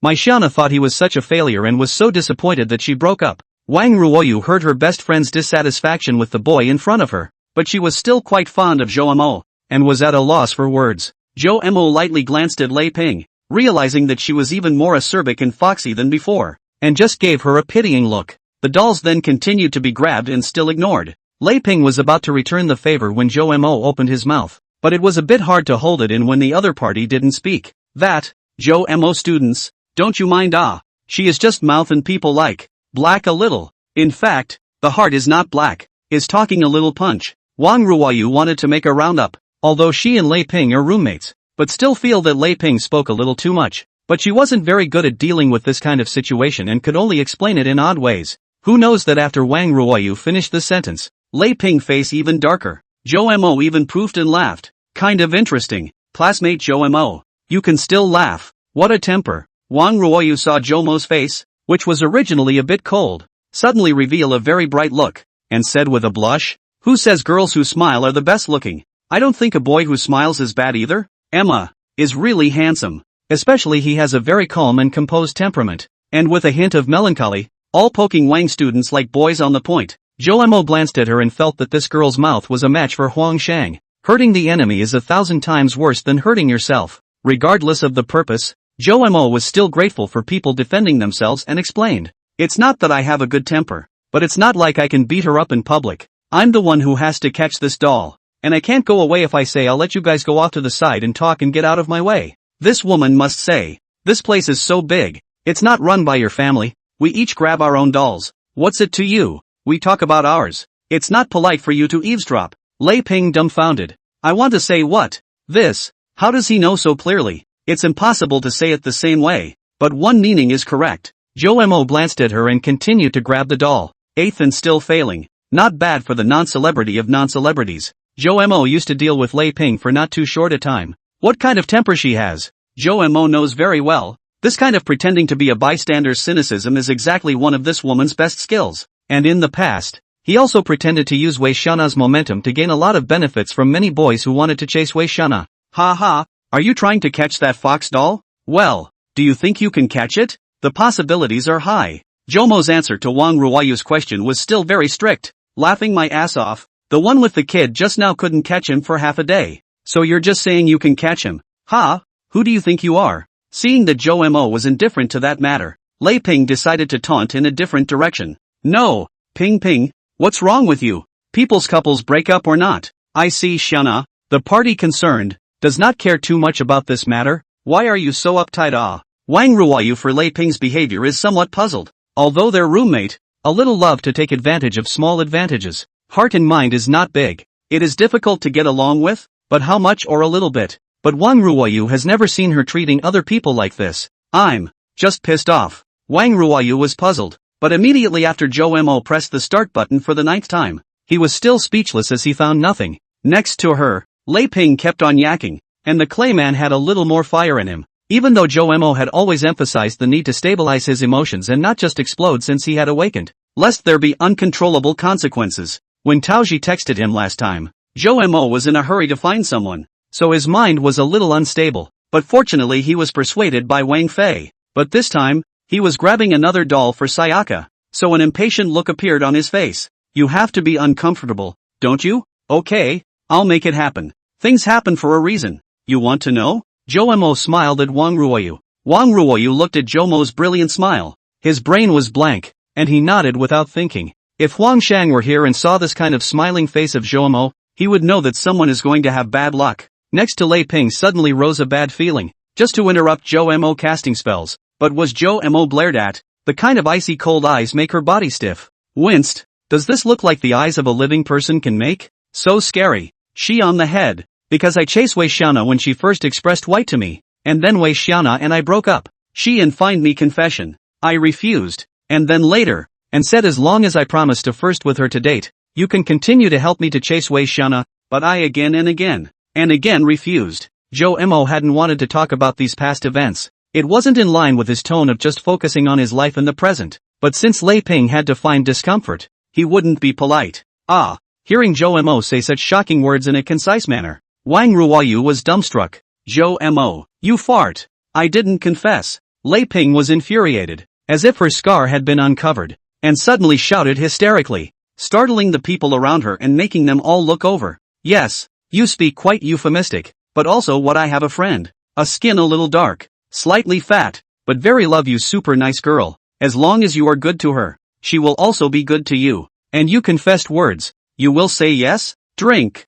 Mai Xiana thought he was such a failure and was so disappointed that she broke up. Wang Ruoyu heard her best friend's dissatisfaction with the boy in front of her, but she was still quite fond of Zhou Mo, and was at a loss for words. Zhou Mo lightly glanced at Lei Ping, realizing that she was even more acerbic and foxy than before, and just gave her a pitying look. The dolls then continued to be grabbed and still ignored. Lei Ping was about to return the favor when Zhou Mo opened his mouth, but it was a bit hard to hold it in when the other party didn't speak. That, Zhou Mo students, don't you mind she is just mouth and people like, black a little. In fact, the heart is not black, is talking a little punch. Wang Ruoyu wanted to make a roundup, although she and Lei Ping are roommates, but still feel that Lei Ping spoke a little too much. But she wasn't very good at dealing with this kind of situation and could only explain it in odd ways. Who knows that after Wang Ruoyu finished the sentence, Lei Ping's face even darker. Zhou Mo even poofed and laughed. Kind of interesting, classmate Zhou Mo. You can still laugh. What a temper. Wang Ruoyu saw Zhou Mo's face, which was originally a bit cold, suddenly reveal a very bright look, and said with a blush, who says girls who smile are the best looking? I don't think a boy who smiles is bad either. Emma is really handsome. Especially he has a very calm and composed temperament, and with a hint of melancholy, all poking Wang students like boys on the point. Zhou Mo glanced at her and felt that this girl's mouth was a match for Huang Shang. Hurting the enemy is 1,000 times worse than hurting yourself. Regardless of the purpose, Joe Mo was still grateful for people defending themselves and explained, "It's not that I have a good temper, but it's not like I can beat her up in public. I'm the one who has to catch this doll. And I can't go away if I say I'll let you guys go off to the side and talk and get out of my way." This woman must say, "This place is so big, it's not run by your family. We each grab our own dolls. What's it to you? We talk about ours. It's not polite for you to eavesdrop." Lei Ping dumbfounded. "I want to say what? This? How does he know so clearly? It's impossible to say it the same way, but one meaning is correct." Joe Mo glanced at her and continued to grab the doll. Eighth and still failing. Not bad for the non-celebrity of non-celebrities. Joe Mo used to deal with Lei Ping for not too short a time. What kind of temper she has? Joe Mo knows very well. This kind of pretending to be a bystander's cynicism is exactly one of this woman's best skills. And in the past, he also pretended to use Wei Xiana's momentum to gain a lot of benefits from many boys who wanted to chase Wei Xiana. "Ha ha, are you trying to catch that fox doll? Well, do you think you can catch it? The possibilities are high." Jomo's answer to Wang Ruoyu's question was still very strict. "Laughing my ass off. The one with the kid just now couldn't catch him for half a day. So you're just saying you can catch him? Ha? Who do you think you are?" Seeing that Joe Mo was indifferent to that matter, Lei Ping decided to taunt in a different direction. "No, Ping Ping, what's wrong with you? People's couples break up or not? I see Xiana, the party concerned, does not care too much about this matter. Why are you so uptight?" Wang Ruoyu for Lei Ping's behavior is somewhat puzzled. Although their roommate, a little love to take advantage of small advantages. Heart and mind is not big. It is difficult to get along with, but how much or a little bit. But Wang Ruoyu has never seen her treating other people like this. "I'm just pissed off." Wang Ruoyu was puzzled, but immediately after Joe Mo pressed the start button for the 9th time, he was still speechless as he found nothing. Next to her, Lei Ping kept on yakking, and the clayman had a little more fire in him. Even though Joe Mo had always emphasized the need to stabilize his emotions and not just explode since he had awakened, lest there be uncontrollable consequences. When Taoji texted him last time, Joe Mo was in a hurry to find someone, so his mind was a little unstable, but fortunately he was persuaded by Wang Fei. But this time, he was grabbing another doll for Sayaka, so an impatient look appeared on his face. "You have to be uncomfortable, don't you? Okay, I'll make it happen. Things happen for a reason. You want to know?" Joe Mo smiled at Wang Ruoyu. Wang Ruoyu looked at Joe Mo's brilliant smile. His brain was blank, and he nodded without thinking. If Huang Shang were here and saw this kind of smiling face of Joe Mo, he would know that someone is going to have bad luck. Next to Lei Ping suddenly rose a bad feeling, just to interrupt Joe Mo casting spells. But was Joe Mo blared at? The kind of icy cold eyes make her body stiff. Winced. Does this look like the eyes of a living person can make? So scary. She on the head. Because I chased Wei Xiana when she first expressed white to me, and then Wei Xiana and I broke up. She and find me confession. I refused. And then later, and said as long as I promised to first with her to date, you can continue to help me to chase Wei Xiana, but I again and again refused. Joe Mo hadn't wanted to talk about these past events. It wasn't in line with his tone of just focusing on his life in the present, but since Lei Ping had to find discomfort, he wouldn't be polite. Hearing Joe Mo say such shocking words in a concise manner, Wang Ruoyu was dumbstruck. "Joe Mo, you fart. I didn't confess." Lei Ping was infuriated, as if her scar had been uncovered, and suddenly shouted hysterically, startling the people around her and making them all look over. "Yes, you speak quite euphemistic, but also what I have a friend. A skin a little dark, slightly fat, but very love you super nice girl. As long as you are good to her, she will also be good to you. And you confessed words. You will say yes? Drink.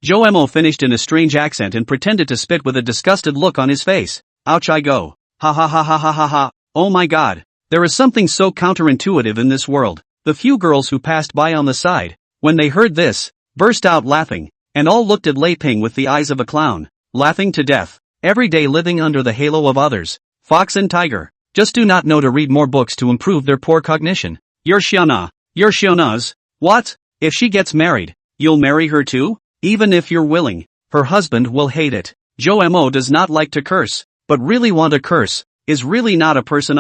Joe Mo finished in a strange accent and pretended to spit with a disgusted look on his face. "Ouch I go. Ha ha ha ha ha ha ha. Oh my god. There is something so counterintuitive in this world." The few girls who passed by on the side, when they heard this, burst out laughing, and all looked at Lei Ping with the eyes of a clown, laughing to death. Every day living under the halo of others, fox and tiger, just do not know to read more books to improve their poor cognition. "You're Xiana. You're Xiana's. What? If she gets married, you'll marry her too? Even if you're willing, her husband will hate it." Joe Mo does not like to curse, but really want to curse, is really not a person.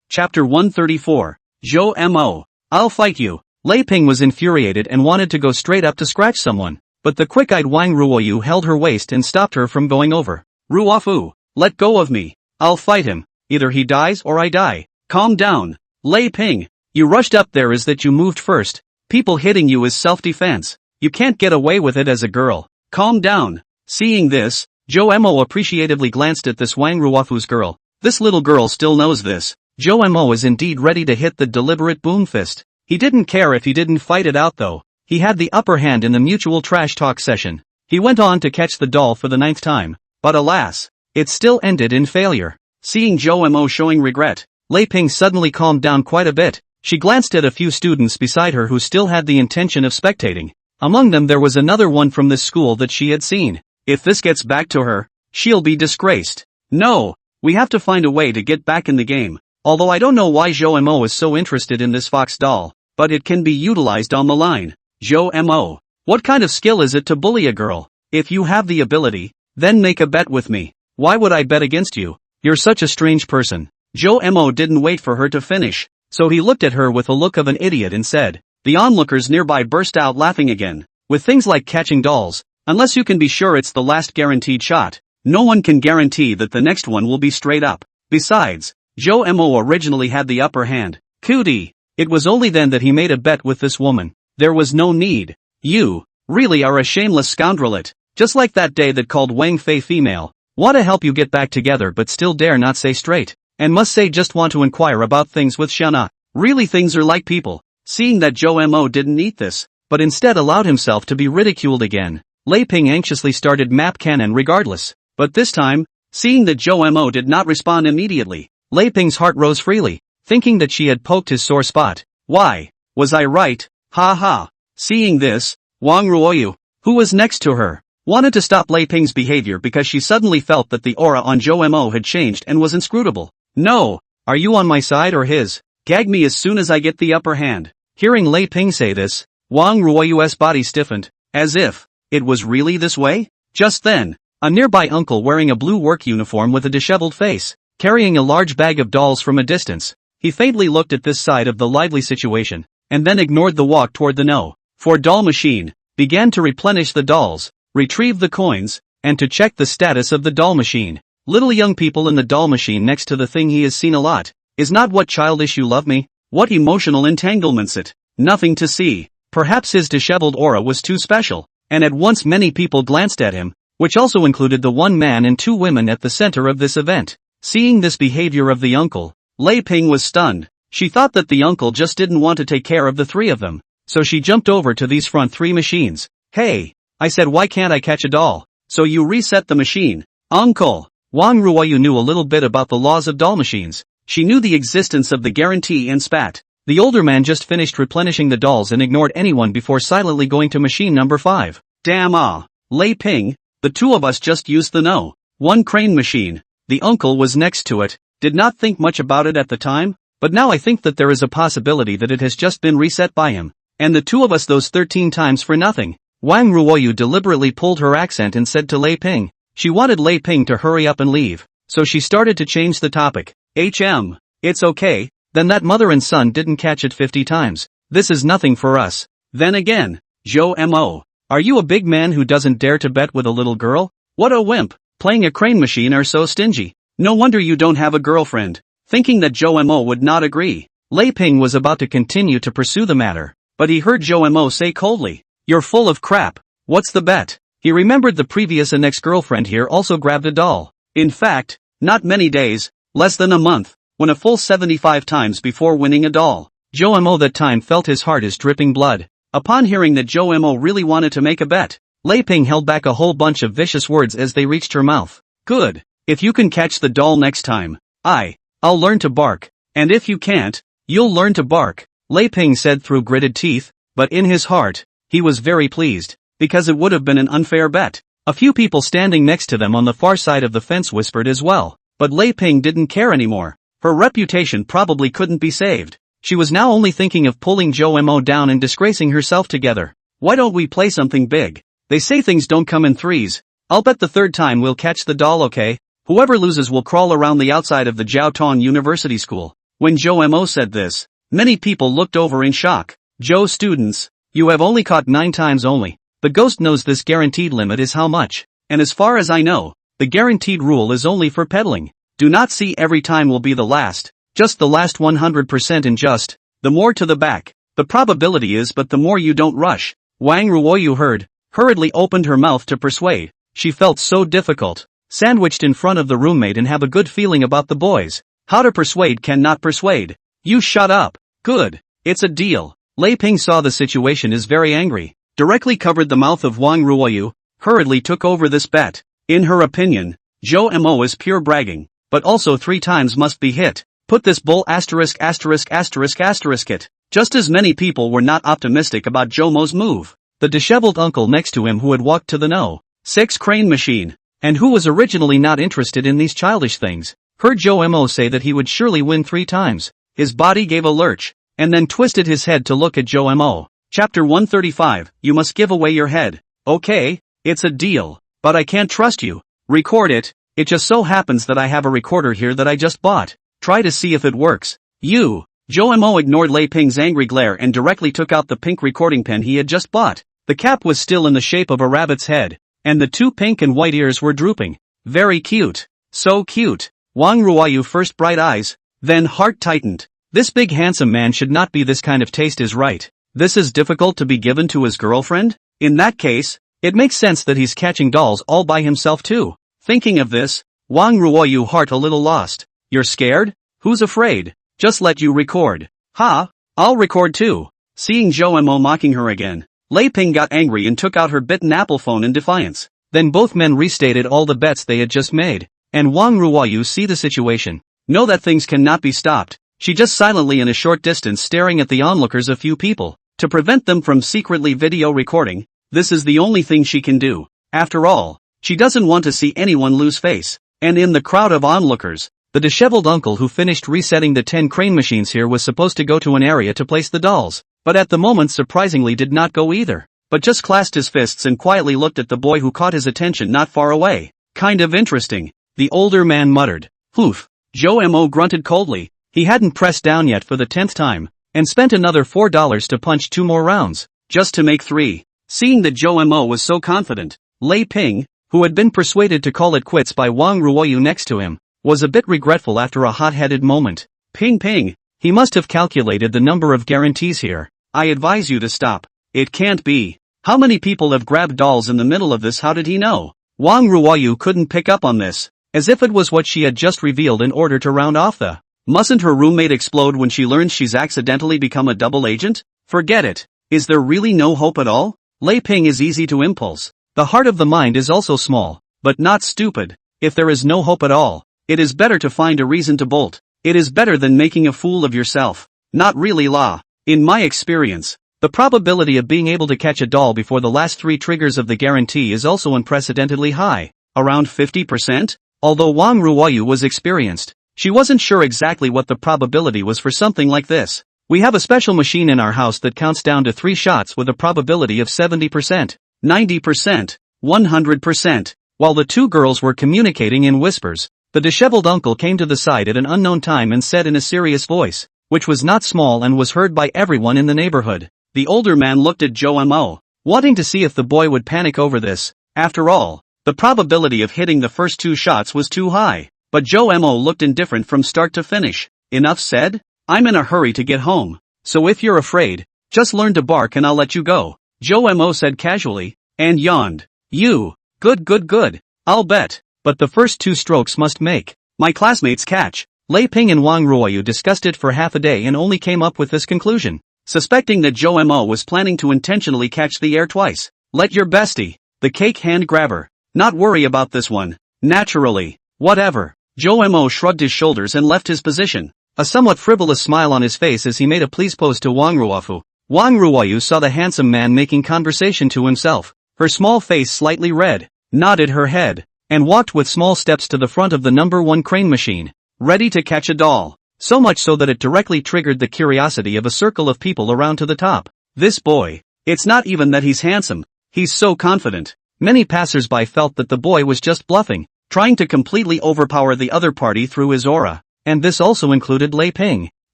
Chapter 134. Joe Mo. "I'll fight you." Lei Ping was infuriated and wanted to go straight up to scratch someone, but the quick-eyed Wang Ruoyu held her waist and stopped her from going over. "Ruofu, let go of me. I'll fight him. Either he dies or I die." "Calm down. Lei Ping. You rushed up there is that you moved first. People hitting you is self-defense. You can't get away with it as a girl. Calm down. Seeing this, Jo-mo appreciatively glanced at this Wang Ruofu's girl. This little girl still knows this. Jo-mo is indeed ready to hit the deliberate boom fist. He didn't care if he didn't fight it out though. He had the upper hand in the mutual trash talk session. He went on to catch the doll for the 9th time. But alas, it still ended in failure. Seeing Jo-mo showing regret, Lei Ping suddenly calmed down quite a bit. She glanced at a few students beside her who still had the intention of spectating. Among them there was another one from this school that she had seen. If this gets back to her, she'll be disgraced. No, we have to find a way to get back in the game. Although I don't know why Jo-mo is so interested in this fox doll, but it can be utilized on the line. Jo-mo, what kind of skill is it to bully a girl? If you have the ability, then make a bet with me. Why would I bet against you? You're such a strange person. Jo-mo didn't wait for her to finish, so he looked at her with a look of an idiot and said. The onlookers nearby burst out laughing again. With things like catching dolls, unless you can be sure it's the last guaranteed shot, no one can guarantee that the next one will be straight up. Besides, Jo-mo originally had the upper hand. Cootie. It was only then that he made a bet with this woman. There was no need. You, really are a shameless scoundrelet. Just like that day that called Wang Fei female. Want to help you get back together but still dare not say straight. And must say just want to inquire about things with Shana. Really things are like people. Seeing that Jo-mo didn't eat this, but instead allowed himself to be ridiculed again, Lei Ping anxiously started map cannon regardless. But this time, seeing that Jo-mo did not respond immediately, Lei Ping's heart rose freely, thinking that she had poked his sore spot. Why, was I right? Ha ha. Seeing this, Wang Ruoyu, who was next to her, wanted to stop Lei Ping's behavior because she suddenly felt that the aura on Jo-mo had changed and was inscrutable. No, are you on my side or his? Gag me as soon as I get the upper hand. Hearing Lei Ping say this, Wang Ruoyu's body stiffened, as if it was really this way. Just then, a nearby uncle wearing a blue work uniform with a disheveled face, carrying a large bag of dolls from a distance. He faintly looked at this side of the lively situation, and then ignored the walk toward the no-for doll machine, began to replenish the dolls, retrieve the coins, and to check the status of the doll machine. Little young people in the doll machine next to the thing he has seen a lot. Is not what childish you love me? What emotional entanglements it? Nothing to see. Perhaps his disheveled aura was too special, and at once many people glanced at him, which also included the one man and two women at the center of this event. Seeing this behavior of the uncle, Lei Ping was stunned. She thought that the uncle just didn't want to take care of the three of them, so she jumped over to these front three machines. Hey, I said why can't I catch a doll? So you reset the machine. Uncle. Wang Ruoyu knew a little bit about the laws of doll machines. She knew the existence of the guarantee and spat. The older man just finished replenishing the dolls and ignored anyone before silently going to machine number 5. Damn Lei Ping, the two of us just used the no-one crane machine. The uncle was next to it, did not think much about it at the time, but now I think that there is a possibility that it has just been reset by him. And the two of us those 13 times for nothing. Wang Ruoyu deliberately pulled her accent and said to Lei Ping. She wanted Lei Ping to hurry up and leave, so she started to change the topic. It's okay, then that mother and son didn't catch it 50 times. This is nothing for us. Then again, Jo-mo, are you a big man who doesn't dare to bet with a little girl? What a wimp, playing a crane machine are so stingy. No wonder you don't have a girlfriend. Thinking that Jo-mo would not agree, Lei Ping was about to continue to pursue the matter, but he heard Jo-mo say coldly, you're full of crap, what's the bet? He remembered the previous and ex-girlfriend here also grabbed a doll. In fact, not many days, less than a month, when a full 75 times before winning a doll. Jo-mo that time felt his heart is dripping blood. Upon hearing that Jo-mo really wanted to make a bet, Lei Ping held back a whole bunch of vicious words as they reached her mouth. Good. If you can catch the doll next time, I'll learn to bark. And if you can't, you'll learn to bark. Lei Ping said through gritted teeth, but in his heart, he was very pleased, because it would have been an unfair bet. A few people standing next to them on the far side of the fence whispered as well, but Lei Ping didn't care anymore. Her reputation probably couldn't be saved. She was now only thinking of pulling Jo-mo down and disgracing herself together. Why don't we play something big? They say things don't come in threes. I'll bet the third time we'll catch the doll, okay? Whoever loses will crawl around the outside of the Jiaotong University School. When Jo-mo said this, many people looked over in shock. Jo students, you have only caught 9 times only. The ghost knows this guaranteed limit is how much, and as far as I know, the guaranteed rule is only for peddling. Do not see every time will be the last, just the last 100% and just, the more to the back, the probability is but the more you don't rush. Wang Ruoyu heard, hurriedly opened her mouth to persuade. She felt so difficult, sandwiched in front of the roommate and have a good feeling about the boys. How to persuade cannot persuade. You shut up. Good. It's a deal. Lei Ping saw the situation is very angry, directly covered the mouth of Wang Ruoyu, hurriedly took over this bet. In her opinion, Zhou Mo is pure bragging, but also 3 times must be hit. Put this bull it. Just as many people were not optimistic about Zhou Mo's move. The disheveled uncle next to him who had walked to the No. 6 crane machine, and who was originally not interested in these childish things, heard Zhou Mo say that he would surely win 3 times. His body gave a lurch, and then twisted his head to look at Zhou Mo. Chapter 135, You must give away your head. Okay, it's a deal, but I can't trust you. Record it. It just so happens that I have a recorder here that I just bought. Try to see if it works. You. Zhou Mo ignored Lei Ping's angry glare and directly took out the pink recording pen he had just bought. The cap was still in the shape of a rabbit's head, and the 2 pink and white ears were drooping. Very cute. So cute. Wang Ruoyu first bright eyes, then heart tightened. This big handsome man should not be this kind of taste is right. This is difficult to be given to his girlfriend? In that case, it makes sense that he's catching dolls all by himself too. Thinking of this, Wang Ruoyu heart a little lost. You're scared? Who's afraid? Just let you record. Ha, I'll record too. Seeing Zhou Mo mocking her again, Lei Ping got angry and took out her bitten Apple phone in defiance. Then both men restated all the bets they had just made. And Wang Ruoyu see the situation. Know that things cannot be stopped. She just silently in a short distance staring at the onlookers a few people, to prevent them from secretly video recording. This is the only thing she can do. After all, she doesn't want to see anyone lose face. And in the crowd of onlookers, the disheveled uncle who finished resetting the 10 crane machines here was supposed to go to an area to place the dolls, but at the moment surprisingly did not go either, but just clasped his fists and quietly looked at the boy who caught his attention not far away. Kind of interesting, the older man muttered. Oof. Zhou Mo grunted coldly. He hadn't pressed down yet for the 10th time, and spent another $4 to punch 2 more rounds, just to make 3. Seeing that Zhou Mo was so confident, Lei Ping, who had been persuaded to call it quits by Wang Ruoyu next to him, was a bit regretful after a hot-headed moment. Ping, he must have calculated the number of guarantees here. I advise you to stop. It can't be. How many people have grabbed dolls in the middle of this? How did he know? Wang Ruoyu couldn't pick up on this, as if it was what she had just revealed in order to round off the. Mustn't her roommate explode when she learns she's accidentally become a double agent? Forget it. Is there really no hope at all? Lei Ping is easy to impulse. The heart of the mind is also small, but not stupid. If there is no hope at all, it is better to find a reason to bolt. It is better than making a fool of yourself. Not really la. In my experience, the probability of being able to catch a doll before the last 3 triggers of the guarantee is also unprecedentedly high. Around 50%? Although Wang Ruoyu was experienced, she wasn't sure exactly what the probability was for something like this. We have a special machine in our house that counts down to 3 shots with a probability of 70%, 90%, 100%. While the 2 girls were communicating in whispers, the disheveled uncle came to the side at an unknown time and said in a serious voice, which was not small and was heard by everyone in the neighborhood. The older man looked at Zhou Mo, wanting to see if the boy would panic over this. After all, the probability of hitting the first 2 shots was too high. But Zhou Mo looked indifferent from start to finish. Enough said? I'm in a hurry to get home. So if you're afraid, just learn to bark and I'll let you go. Zhou Mo said casually, and yawned. You. Good. I'll bet. But the first 2 strokes must make my classmates catch. Lei Ping and Wang Ruoyu discussed it for half a day and only came up with this conclusion, suspecting that Zhou Mo was planning to intentionally catch the air twice. Let your bestie, the cake hand grabber, not worry about this one. Naturally. Whatever. Zhou Mo shrugged his shoulders and left his position, a somewhat frivolous smile on his face as he made a please pose to Wang Ruofu. Wang Ruoyu saw the handsome man making conversation to himself, her small face slightly red, nodded her head, and walked with small steps to the front of the number 1 crane machine, ready to catch a doll, so much so that it directly triggered the curiosity of a circle of people around to the top. This boy, it's not even that he's handsome, he's so confident. Many passers-by felt that the boy was just bluffing, trying to completely overpower the other party through his aura, and this also included Lei Ping.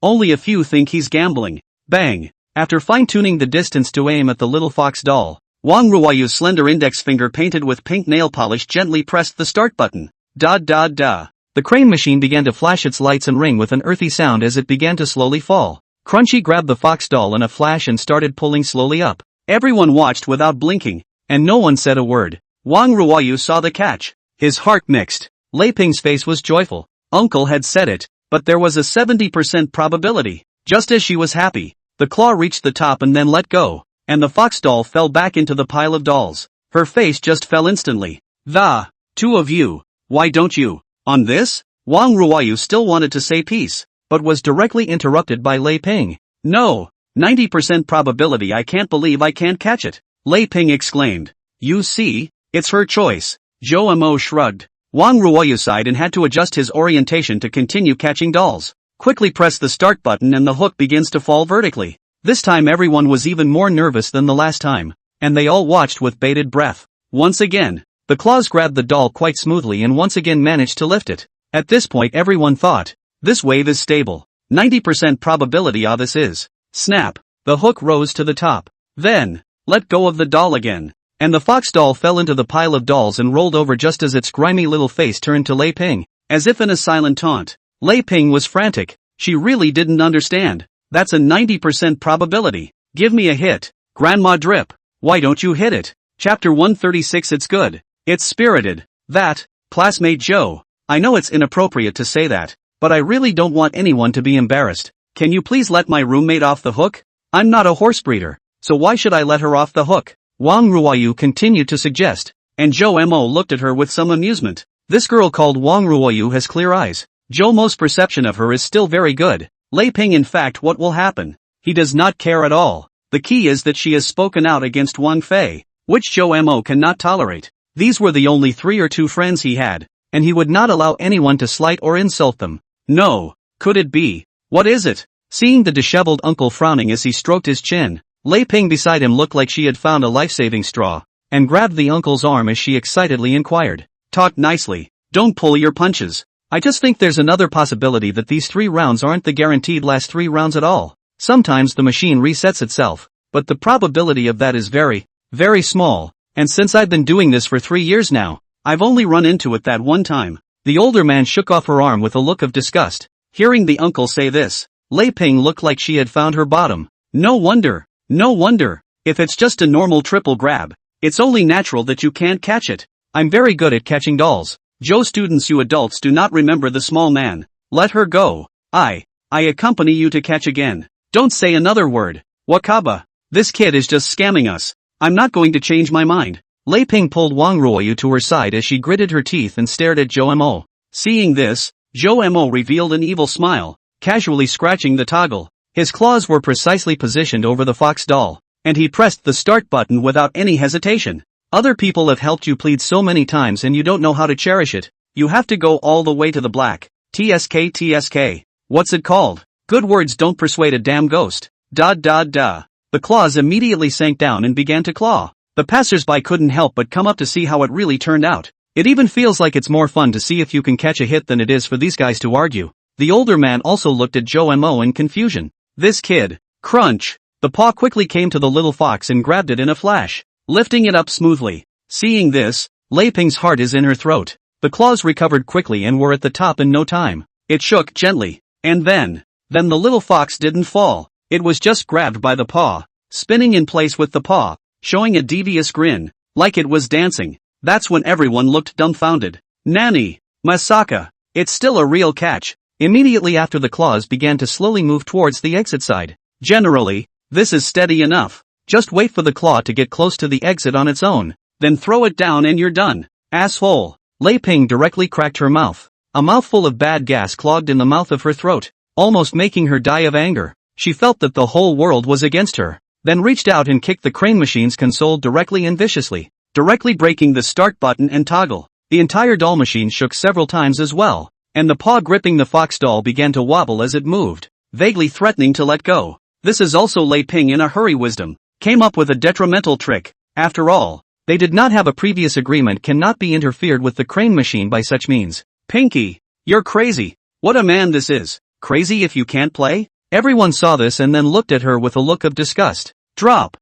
Only a few think he's gambling. Bang! After fine-tuning the distance to aim at the little fox doll, Wang Ruoyu's slender index finger painted with pink nail polish gently pressed the start button. Da. The crane machine began to flash its lights and ring with an earthy sound as it began to slowly fall. Crunchy grabbed the fox doll in a flash and started pulling slowly up. Everyone watched without blinking. and no one said a word. Wang Ruoyu saw the catch. His heart mixed. Lei Ping's face was joyful. Uncle had said it, but there was a 70% probability. Just as she was happy, the claw reached the top and then let go, and the fox doll fell back into the pile of dolls. Her face just fell instantly. The two of you, why don't you? On this? Wang Ruoyu still wanted to say peace, but was directly interrupted by Lei Ping. No, 90% probability. I can't believe I can't catch it. Lei Ping exclaimed. You see, it's her choice. Zhou Mo shrugged. Wang Ruoyu sighed and had to adjust his orientation to continue catching dolls. Quickly press the start button and the hook begins to fall vertically. This time everyone was even more nervous than the last time, and they all watched with bated breath. Once again, the claws grabbed the doll quite smoothly and once again managed to lift it. At this point everyone thought, this wave is stable. 90% probability this is. Snap. The hook rose to the top. Then, let go of the doll again. And the fox doll fell into the pile of dolls and rolled over just as its grimy little face turned to Lei Ping, as if in a silent taunt. Lei Ping was frantic. She really didn't understand. That's a 90% probability. Give me a hit. Grandma Drip. Why don't you hit it? Chapter 136. It's good. It's spirited. That, classmate Joe. I know it's inappropriate to say that, but I really don't want anyone to be embarrassed. Can you please let my roommate off the hook? I'm not a horse breeder, so why should I let her off the hook? Wang Ruoyu continued to suggest, and Zhou Mo looked at her with some amusement. This girl called Wang Ruoyu has clear eyes. Zhou Mo's perception of her is still very good. Lei Ping, in fact, what will happen? He does not care at all. The key is that she has spoken out against Wang Fei, which Zhou Mo cannot tolerate. These were the only 3 or 2 friends he had, and he would not allow anyone to slight or insult them. No, could it be? What is it? Seeing the disheveled uncle frowning as he stroked his chin, Lei Ping beside him looked like she had found a life-saving straw, and grabbed the uncle's arm as she excitedly inquired. Talk nicely. Don't pull your punches. I just think there's another possibility that these 3 rounds aren't the guaranteed last 3 rounds at all. Sometimes the machine resets itself, but the probability of that is very, very small, and since I've been doing this for 3 years now, I've only run into it that one time. The older man shook off her arm with a look of disgust. Hearing the uncle say this, Lei Ping looked like she had found her bottom. No wonder. No wonder. If it's just a normal triple grab, it's only natural that you can't catch it. I'm very good at catching dolls. Joe students, you adults do not remember the small man. Let her go. I accompany you to catch again. Don't say another word. Wakaba. This kid is just scamming us. I'm not going to change my mind. Lei Ping pulled Wang Ruoyu to her side as she gritted her teeth and stared at Zhou Mo. Seeing this, Zhou Mo revealed an evil smile, casually scratching the toggle. His claws were precisely positioned over the fox doll, and he pressed the start button without any hesitation. Other people have helped you plead so many times and you don't know how to cherish it. You have to go all the way to the black. TSK. What's it called? Good words don't persuade a damn ghost. Da. The claws immediately sank down and began to claw. The passers-by couldn't help but come up to see how it really turned out. It even feels like it's more fun to see if you can catch a hit than it is for these guys to argue. The older man also looked at Zhou Mo in confusion. This kid. Crunch. The paw quickly came to the little fox and grabbed it in a flash, lifting it up smoothly. Seeing this, Lei Ping's heart is in her throat. The claws recovered quickly and were at the top in no time. It shook gently, and then the little fox didn't fall. It was just grabbed by the paw, spinning in place with the paw, showing a devious grin, like it was dancing. That's when everyone looked dumbfounded. Nani? Masaka. It's still a real catch. Immediately after, the claws began to slowly move towards the exit side. Generally, this is steady enough. Just wait for the claw to get close to the exit on its own, then throw it down and you're done. Asshole. Lei Ping directly cracked her mouth. A mouthful of bad gas clogged in the mouth of her throat, almost making her die of anger. She felt that the whole world was against her, then reached out and kicked the crane machine's console directly and viciously, directly breaking the start button and toggle. The entire doll machine shook several times as well, and the paw gripping the fox doll began to wobble as it moved, vaguely threatening to let go. This is also Lei Ping in a hurry wisdom, came up with a detrimental trick. After all, they did not have a previous agreement, cannot be interfered with the crane machine by such means. Pinky, you're crazy. What a man this is. Crazy if you can't play? Everyone saw this and then looked at her with a look of disgust. Drop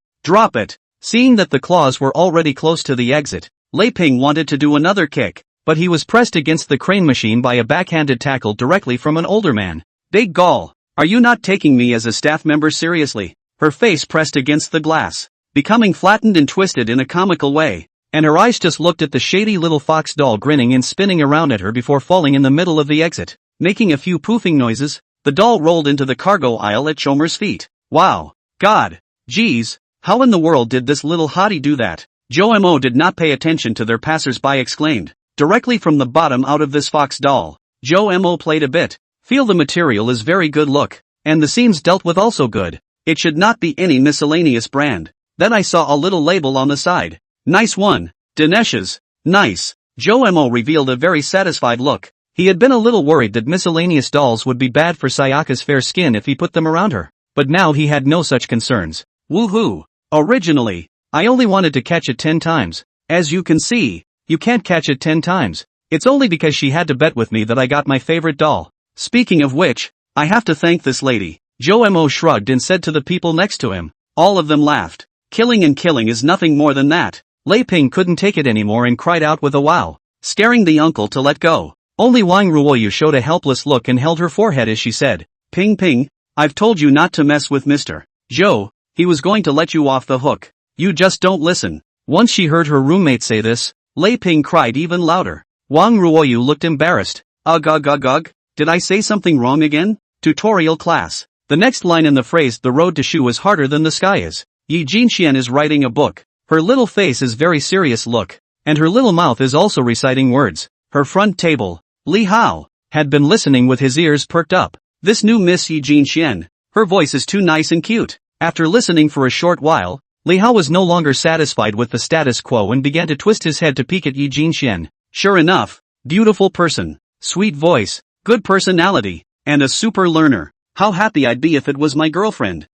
it. Seeing that the claws were already close to the exit, Lei Ping wanted to do another kick, but he was pressed against the crane machine by a backhanded tackle directly from an older man. Big gall, are you not taking me as a staff member seriously? Her face pressed against the glass. becoming flattened and twisted in a comical way. And her eyes just looked at the shady little fox doll grinning and spinning around at her before falling in the middle of the exit. Making a few poofing noises, the doll rolled into the cargo aisle at Chomer's feet. Wow. God. Geez. How in the world did this little hottie do that? Jomo did not pay attention to their passers-by exclaimed. Directly from the bottom out of this fox doll. Jomo played a bit. Feel the material is very good look. And the seams dealt with also good. It should not be any miscellaneous brand. Then I saw a little label on the side. Nice one. Dinesh's. Nice. Jomo revealed a very satisfied look. He had been a little worried that miscellaneous dolls would be bad for Sayaka's fair skin if he put them around her. But now he had no such concerns. Woohoo. Originally, I only wanted to catch it 10 times. As you can see, you can't catch it 10 times. It's only because she had to bet with me that I got my favorite doll. Speaking of which, I have to thank this lady. Jomo shrugged and said to the people next to him. All of them laughed. Killing and killing is nothing more than that. Lei Ping couldn't take it anymore and cried out with a wow, scaring the uncle to let go. Only Wang Ruoyu showed a helpless look and held her forehead as she said, Ping Ping, I've told you not to mess with Mr. Zhou, he was going to let you off the hook. You just don't listen. Once she heard her roommate say this, Lei Ping cried even louder. Wang Ruoyu looked embarrassed. Ugh, did I say something wrong again? Tutorial class. The next line in the phrase the road to Shu is harder than the sky is. Yi Jinxian is writing a book. Her little face is very serious look. And her little mouth is also reciting words. Her front table, Li Hao, had been listening with his ears perked up. This new Miss Yi Jinxian, her voice is too nice and cute. After listening for a short while, Li Hao was no longer satisfied with the status quo and began to twist his head to peek at Yi Jinxian. Sure enough, beautiful person, sweet voice, good personality, and a super learner. How happy I'd be if it was my girlfriend.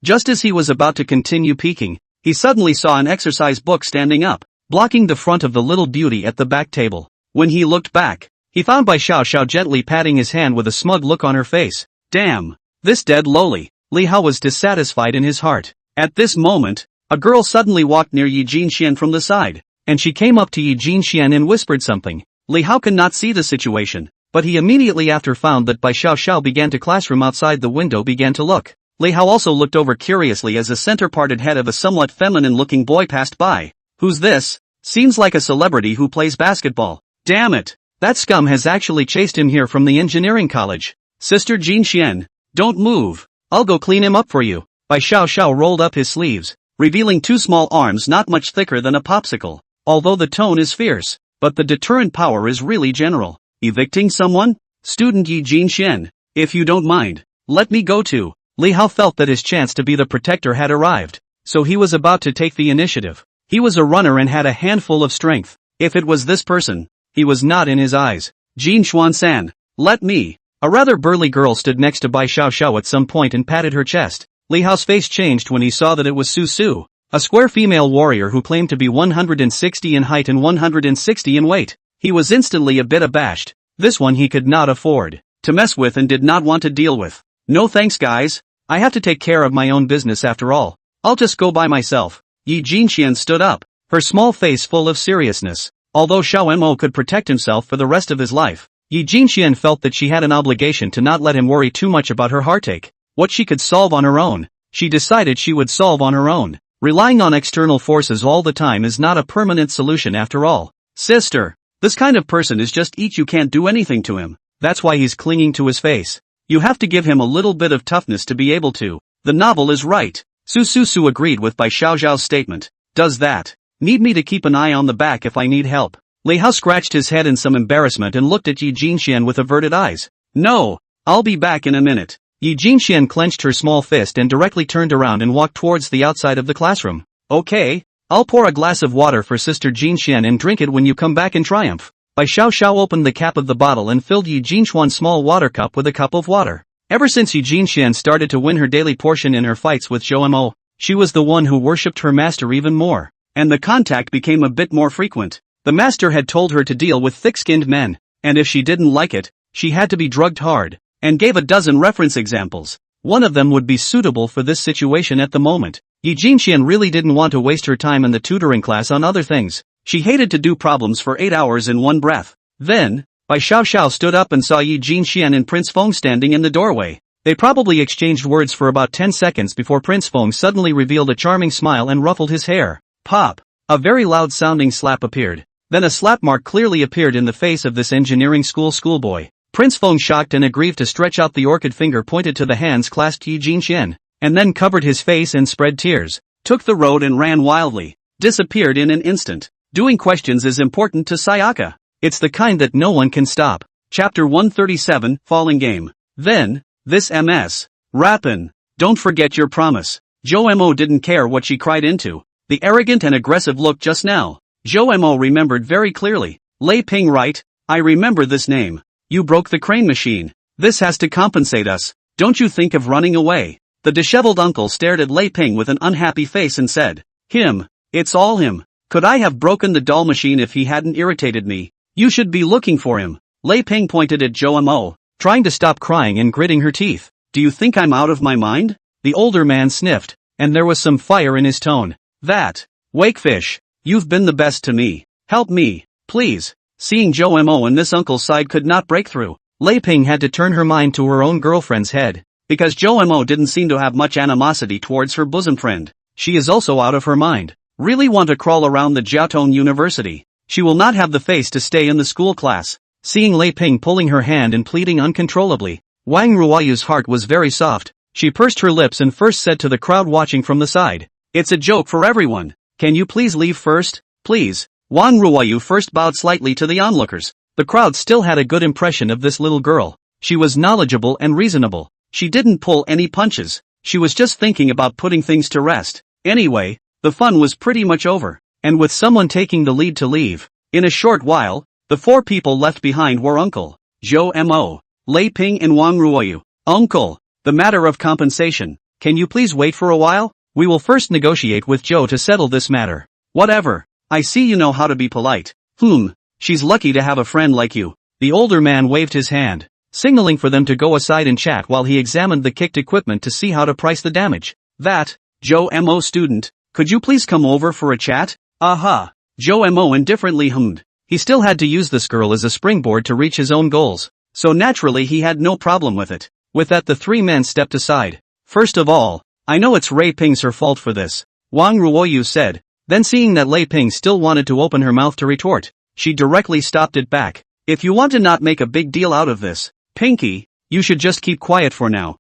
Just as he was about to continue peeking, he suddenly saw an exercise book standing up, blocking the front of the little beauty at the back table. When he looked back, he found Bai Xiao gently patting his hand with a smug look on her face. Damn, this dead lowly. Li Hao was dissatisfied in his heart. At this moment, a girl suddenly walked near Yi Jinxian from the side, and she came up to Yi Jinxian and whispered something. Li Hao could not see the situation, but he immediately after found that Bai Xiao began to classroom outside the window began to look. Li Hao also looked over curiously as the center-parted head of a somewhat feminine-looking boy passed by. Who's this? Seems like a celebrity who plays basketball. Damn it! That scum has actually chased him here from the engineering college. Sister Jinxian, don't move. I'll go clean him up for you. Bai Xiao rolled up his sleeves, revealing 2 small arms not much thicker than a popsicle. Although the tone is fierce, but the deterrent power is really general. Evicting someone? Student Yi Jinxian, if you don't mind, let me go too. Li Hao felt that his chance to be the protector had arrived, so he was about to take the initiative. He was a runner and had a handful of strength. If it was this person, he was not in his eyes. Jin Xuan-san, let me. A rather burly girl stood next to Bai Xiao at some point and patted her chest. Li Hao's face changed when he saw that it was Su Su, a square female warrior who claimed to be 160 in height and 160 in weight. He was instantly a bit abashed. This one he could not afford to mess with and did not want to deal with. No thanks guys, I have to take care of my own business after all. I'll just go by myself. Yi Jinxian stood up, her small face full of seriousness. Although Xiao Mo could protect himself for the rest of his life, Yi Jinxian felt that she had an obligation to not let him worry too much about her heartache. What she could solve on her own, she decided she would solve on her own. Relying on external forces all the time is not a permanent solution after all. Sister, this kind of person is just you can't do anything to him. That's why he's clinging to his face. You have to give him a little bit of toughness to be able to. The novel is right. Su agreed with Bai Xiao's statement. Does that need me to keep an eye on the back if I need help? Li Hao scratched his head in some embarrassment and looked at Yi Jinxian with averted eyes. No, I'll be back in a minute. Yi Jinxian clenched her small fist and directly turned around and walked towards the outside of the classroom. Okay, I'll pour a glass of water for Sister Jinxian and drink it when you come back in triumph. Bai Xiao opened the cap of the bottle and filled Yi Jinxian's small water cup with a cup of water. Ever since Yi Jinxian started to win her daily portion in her fights with Zhou, she was the one who worshipped her master even more, and the contact became a bit more frequent. The master had told her to deal with thick-skinned men, and if she didn't like it, she had to be drugged hard, and gave a dozen reference examples. One of them would be suitable for this situation at the moment. Yi Jinxian really didn't want to waste her time in the tutoring class on other things. She hated to do problems for 8 hours in one breath. Then, Bai Xiao stood up and saw Yi Jinxian and Prince Feng standing in the doorway. They probably exchanged words for about 10 seconds before Prince Fong suddenly revealed a charming smile and ruffled his hair. Pop! A very loud-sounding slap appeared. Then a slap mark clearly appeared in the face of this engineering schoolboy. Prince Fong, shocked and aggrieved to stretch out the orchid finger, pointed to the hands clasped Eugene Chen, and then covered his face and spread tears, took the road and ran wildly, disappeared in an instant. Doing questions is important to Sayaka. It's the kind that no one can stop. Chapter 137, Falling Game. Then, this MS. Rappin'. Don't forget your promise. Jo Mo didn't care what she cried into. The arrogant and aggressive look just now. Jo Mo remembered very clearly. Lei Ping, right? I remember this name. You broke the crane machine. This has to compensate us. Don't you think of running away? The disheveled uncle stared at Lei Ping with an unhappy face and said, Him. It's all him. Could I have broken the doll machine if he hadn't irritated me? You should be looking for him. Lei Ping pointed at Jo Mo, trying to stop crying and gritting her teeth. Do you think I'm out of my mind? The older man sniffed, and there was some fire in his tone. That. Wakefish. You've been the best to me. Help me, please. Seeing Jo Mo and this uncle's side could not break through, Lei Ping had to turn her mind to her own girlfriend's head. Because Jo Mo didn't seem to have much animosity towards her bosom friend. She is also out of her mind. Really want to crawl around the Jiaotong University. She will not have the face to stay in the school class. Seeing Lei Ping pulling her hand and pleading uncontrollably, Wang Ruoyu's heart was very soft. She pursed her lips and first said to the crowd watching from the side, It's a joke for everyone. Can you please leave first? Please. Wang Ruoyu first bowed slightly to the onlookers. The crowd still had a good impression of this little girl. She was knowledgeable and reasonable. She didn't pull any punches. She was just thinking about putting things to rest. Anyway, the fun was pretty much over, and with someone taking the lead to leave. In a short while, the four people left behind were Uncle Jo Mo, Lei Ping and Wang Ruoyu. Uncle, the matter of compensation. Can you please wait for a while? We will first negotiate with Joe to settle this matter. Whatever. I see you know how to be polite. She's lucky to have a friend like you. The older man waved his hand, signaling for them to go aside and chat while he examined the kicked equipment to see how to price the damage. That, Jo Mo student, could you please come over for a chat? Aha. Jo Mo indifferently hummed. He still had to use this girl as a springboard to reach his own goals, so naturally he had no problem with it. With that, the three men stepped aside. First of all, I know it's Lei Ping's her fault for this, Wang Ruoyu said. Then seeing that Lei Ping still wanted to open her mouth to retort, she directly stopped it back. If you want to not make a big deal out of this, Pinky, you should just keep quiet for now.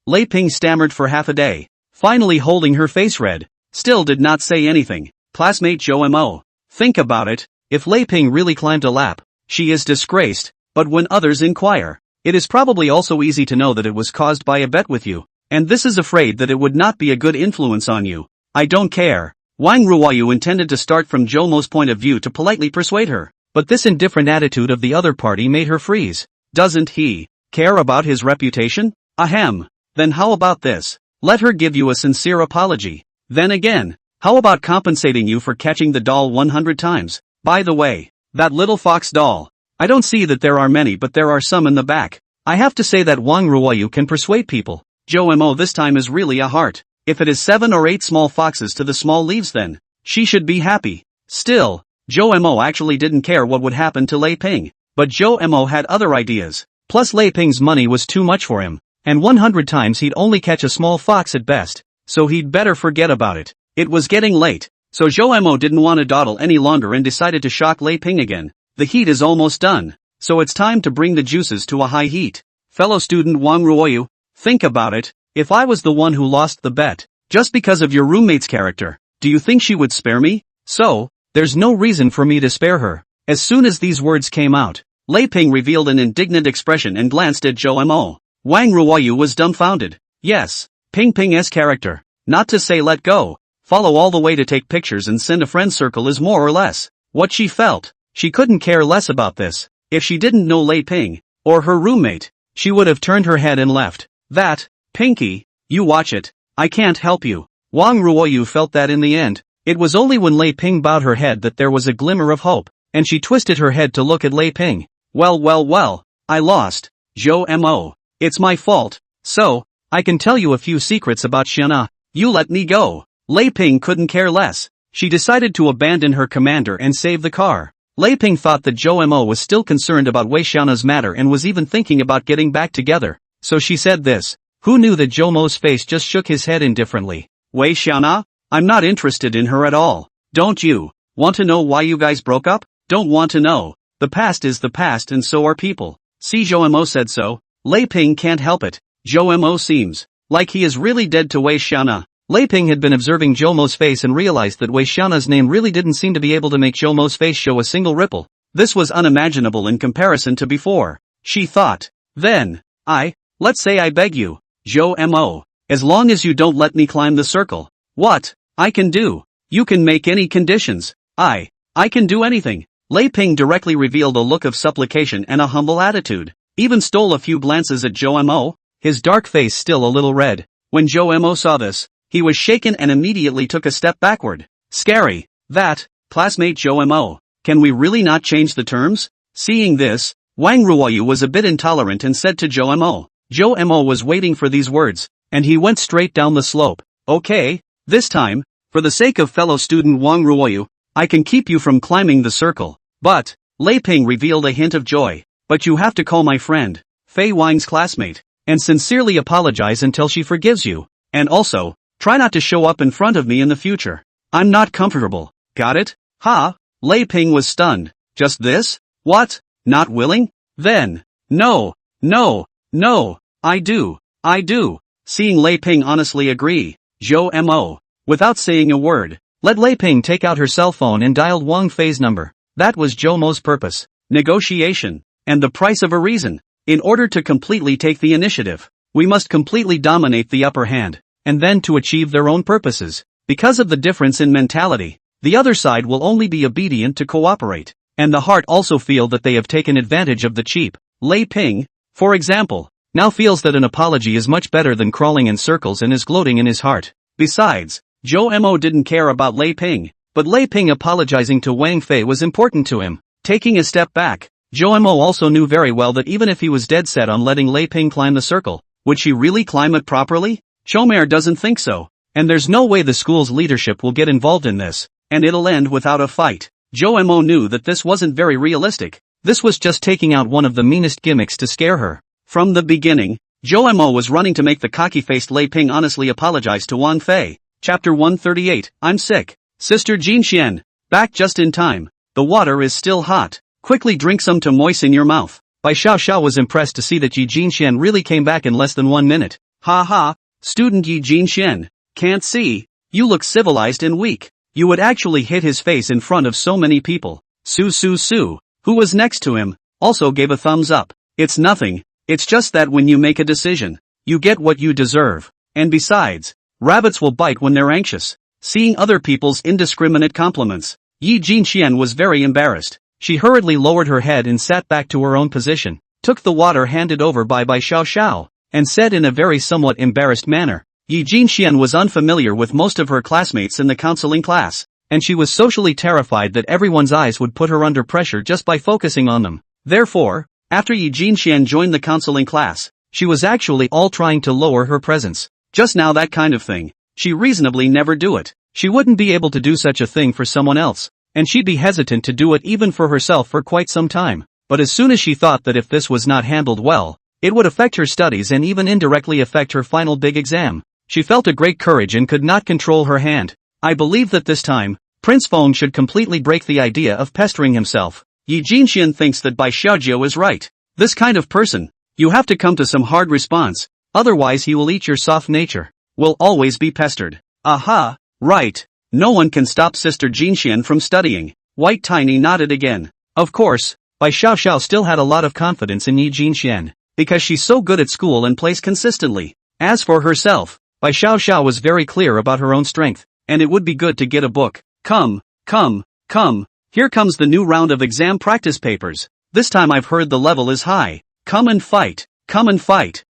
Lei Ping stammered for half a day, finally holding her face red, still did not say anything. Classmate Jo Mo. Think about it, if Lei Ping really climbed a lap, she is disgraced, but when others inquire, it is probably also easy to know that it was caused by a bet with you, and this is afraid that it would not be a good influence on you. I don't care. Wang Ruoyu intended to start from Jo Mo's point of view to politely persuade her, but this indifferent attitude of the other party made her freeze. Doesn't he care about his reputation? Ahem. Then how about this? Let her give you a sincere apology. Then again, how about compensating you for catching the doll 100 times? By the way, that little fox doll. I don't see that there are many, but there are some in the back. I have to say that Wang Ruoyu can persuade people. Jo Mo this time is really a heart. If it is 7 or 8 small foxes to the small leaves, then she should be happy. Still, Jo Mo actually didn't care what would happen to Lei Ping, but Jo Mo had other ideas. Plus Lei Ping's money was too much for him, and 100 times he'd only catch a small fox at best, so he'd better forget about it. It was getting late, so Jo Mo didn't want to dawdle any longer and decided to shock Lei Ping again. The heat is almost done, so it's time to bring the juices to a high heat. Fellow student Wang Ruoyu, think about it. If I was the one who lost the bet, just because of your roommate's character, do you think she would spare me? So, there's no reason for me to spare her. As soon as these words came out, Lei Ping revealed an indignant expression and glanced at Jo Mo. Wang Ruoyu was dumbfounded. Yes, Ping's character. Not to say let go, follow all the way to take pictures and send a friend circle is more or less what she felt. She couldn't care less about this. If she didn't know Lei Ping, or her roommate, she would have turned her head and left. That, Pinky, you watch it. I can't help you. Wang Ruoyu felt that in the end. It was only when Lei Ping bowed her head that there was a glimmer of hope, and she twisted her head to look at Lei Ping. Well, I lost. Jo Mo. It's my fault. So, I can tell you a few secrets about Xiana. You let me go. Lei Ping couldn't care less. She decided to abandon her commander and save the car. Lei Ping thought that Jo Mo was still concerned about Wei Xiana's matter and was even thinking about getting back together. so she said this. Who knew that Jomo's face just shook his head indifferently. Wei Xiaona? I'm not interested in her at all. Don't you? Want to know why you guys broke up? Don't want to know. The past is the past and so are people. See, Jomo said so. Lei Ping can't help it. Jomo seems like he is really dead to Wei Xiaona. Lei Ping had been observing Jomo's face and realized that Wei Xiaona's name really didn't seem to be able to make Jomo's face show a single ripple. This was unimaginable in comparison to before. She thought. Then, let's say I beg you, Jomo, as long as you don't let me climb the circle. What? I can do. You can make any conditions. I can do anything. Lei Ping directly revealed a look of supplication and a humble attitude. Even stole a few glances at Jomo, his dark face still a little red. When Jomo saw this, he was shaken and immediately took a step backward. Scary. That, classmate Jomo, can we really not change the terms? Seeing this, Wang Ruoyu was a bit intolerant and said to Jomo. Jomo was waiting for these words, and he went straight down the slope. Okay, this time, for the sake of fellow student Wang Ruoyu, I can keep you from climbing the circle. But, Lei Ping revealed a hint of joy. But you have to call my friend, Fei Wang's classmate, and sincerely apologize until she forgives you. And also, try not to show up in front of me in the future. I'm not comfortable. Got it? Ha? Lei Ping was stunned. Just this? What? Not willing? Then. No. I do. Seeing Lei Ping honestly agree, Jomo, without saying a word, let Lei Ping take out her cell phone and dialed Wang Fei's number. That was Jomo's purpose. Negotiation. And the price of a reason. In order to completely take the initiative, we must completely dominate the upper hand. And then to achieve their own purposes. Because of the difference in mentality, the other side will only be obedient to cooperate. And the heart also feel that they have taken advantage of the cheap. Lei Ping, for example, now feels that an apology is much better than crawling in circles and is gloating in his heart. Besides, Jomo didn't care about Lei Ping, but Lei Ping apologizing to Wang Fei was important to him. Taking a step back, Jomo also knew very well that even if he was dead set on letting Lei Ping climb the circle, would she really climb it properly? Chomer doesn't think so, and there's no way the school's leadership will get involved in this, and it'll end without a fight. Jomo knew that this wasn't very realistic. This was just taking out one of the meanest gimmicks to scare her. From the beginning, Jomo was running to make the cocky-faced Lei Ping honestly apologize to Wang Fei. Chapter 138, I'm sick. Sister Jinxian, back just in time. The water is still hot. Quickly drink some to moisten your mouth. Bai Xiao was impressed to see that Yi Jinxian really came back in less than 1 minute. Ha ha, student Yi Jinxian, can't see. You look civilized and weak. You would actually hit his face in front of so many people. Su, who was next to him, also gave a thumbs up. It's nothing, it's just that when you make a decision, you get what you deserve. And besides, rabbits will bite when they're anxious. Seeing other people's indiscriminate compliments, Yi Jinxian was very embarrassed. She hurriedly lowered her head and sat back to her own position, took the water handed over by Bai Xiao, and said in a very somewhat embarrassed manner. Yi Jinxian was unfamiliar with most of her classmates in the counseling class, and she was socially terrified that everyone's eyes would put her under pressure just by focusing on them. Therefore, after Yi Jinxian joined the counseling class, she was actually all trying to lower her presence. Just now that kind of thing, she reasonably never do it. She wouldn't be able to do such a thing for someone else, and she'd be hesitant to do it even for herself for quite some time. But as soon as she thought that if this was not handled well, it would affect her studies and even indirectly affect her final big exam, she felt a great courage and could not control her hand. I believe that this time, Prince Feng should completely break the idea of pestering himself. Yi Jinxian thinks that Bai Xiaojiu is right. This kind of person, you have to come to some hard response, otherwise he will eat your soft nature. Will always be pestered. Aha, right. No one can stop Sister Jinxian from studying. White Tiny nodded again. Of course, Bai Xiao still had a lot of confidence in Yi Jinxian, because she's so good at school and plays consistently. As for herself, Bai Xiao was very clear about her own strength, and it would be good to get a book. Come. Here comes the new round of exam practice papers. This time I've heard the level is high. Come and fight.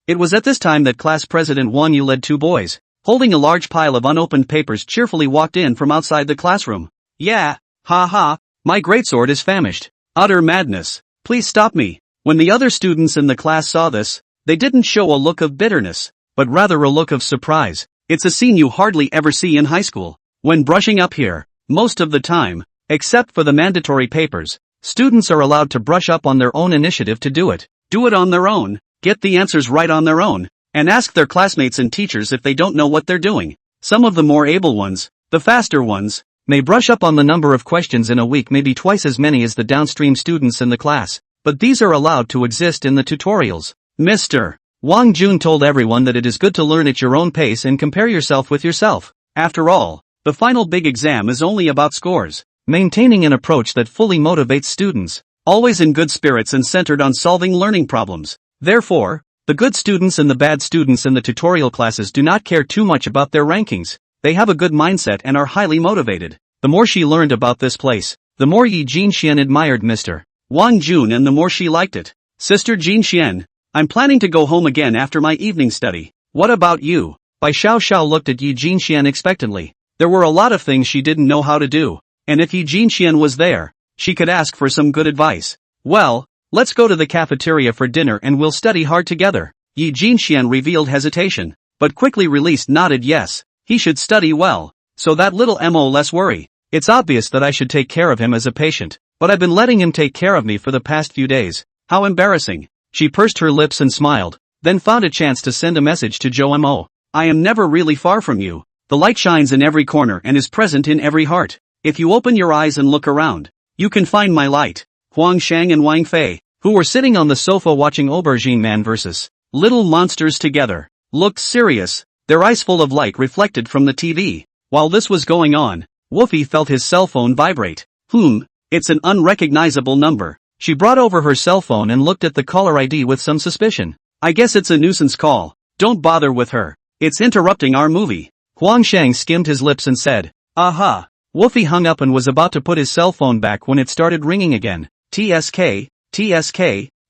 It was at this time that class president Wang Yu led 2 boys, holding a large pile of unopened papers, cheerfully walked in from outside the classroom. Yeah, ha, my greatsword is famished. Utter madness. Please stop me. When the other students in the class saw this, they didn't show a look of bitterness, but rather a look of surprise. It's a scene you hardly ever see in high school. When brushing up here, most of the time, except for the mandatory papers, students are allowed to brush up on their own initiative to do it. Do it on their own. get the answers right on their own, and ask their classmates and teachers if they don't know what they're doing. Some of the more able ones, the faster ones, may brush up on the number of questions in a week, maybe twice as many as the downstream students in the class, but these are allowed to exist in the tutorials. Mr. Wang Jun told everyone that it is good to learn at your own pace and compare yourself with yourself. After all, the final big exam is only about scores. Maintaining an approach that fully motivates students, always in good spirits and centered on solving learning problems. Therefore, the good students and the bad students in the tutorial classes do not care too much about their rankings. They have a good mindset and are highly motivated. The more she learned about this place, the more Yi Jinxian admired Mr. Wang Jun and the more she liked it. Sister Jinxian, I'm planning to go home again after my evening study. What about you? Bai Xiao looked at Yi Jinxian expectantly. There were a lot of things she didn't know how to do, and if Yi Jinxian was there, she could ask for some good advice. Well, let's go to the cafeteria for dinner and we'll study hard together. Yi Jinxian revealed hesitation, but quickly released nodded yes. He should study well, so that little mo less worry. It's obvious that I should take care of him as a patient, but I've been letting him take care of me for the past few days. How embarrassing. She pursed her lips and smiled, then found a chance to send a message to Zhou Mo. I am never really far from you. The light shines in every corner and is present in every heart. If you open your eyes and look around, you can find my light. Huang Shang and Wang Fei, who were sitting on the sofa watching Aubergine Man vs. Little Monsters together, looked serious. Their eyes full of light reflected from the TV. While this was going on, Woofy felt his cell phone vibrate. It's an unrecognizable number. She brought over her cell phone and looked at the caller ID with some suspicion. I guess it's a nuisance call. Don't bother with her. It's interrupting our movie. Huang Shang skimmed his lips and said, aha. Woofy hung up and was about to put his cell phone back when it started ringing again. TSK,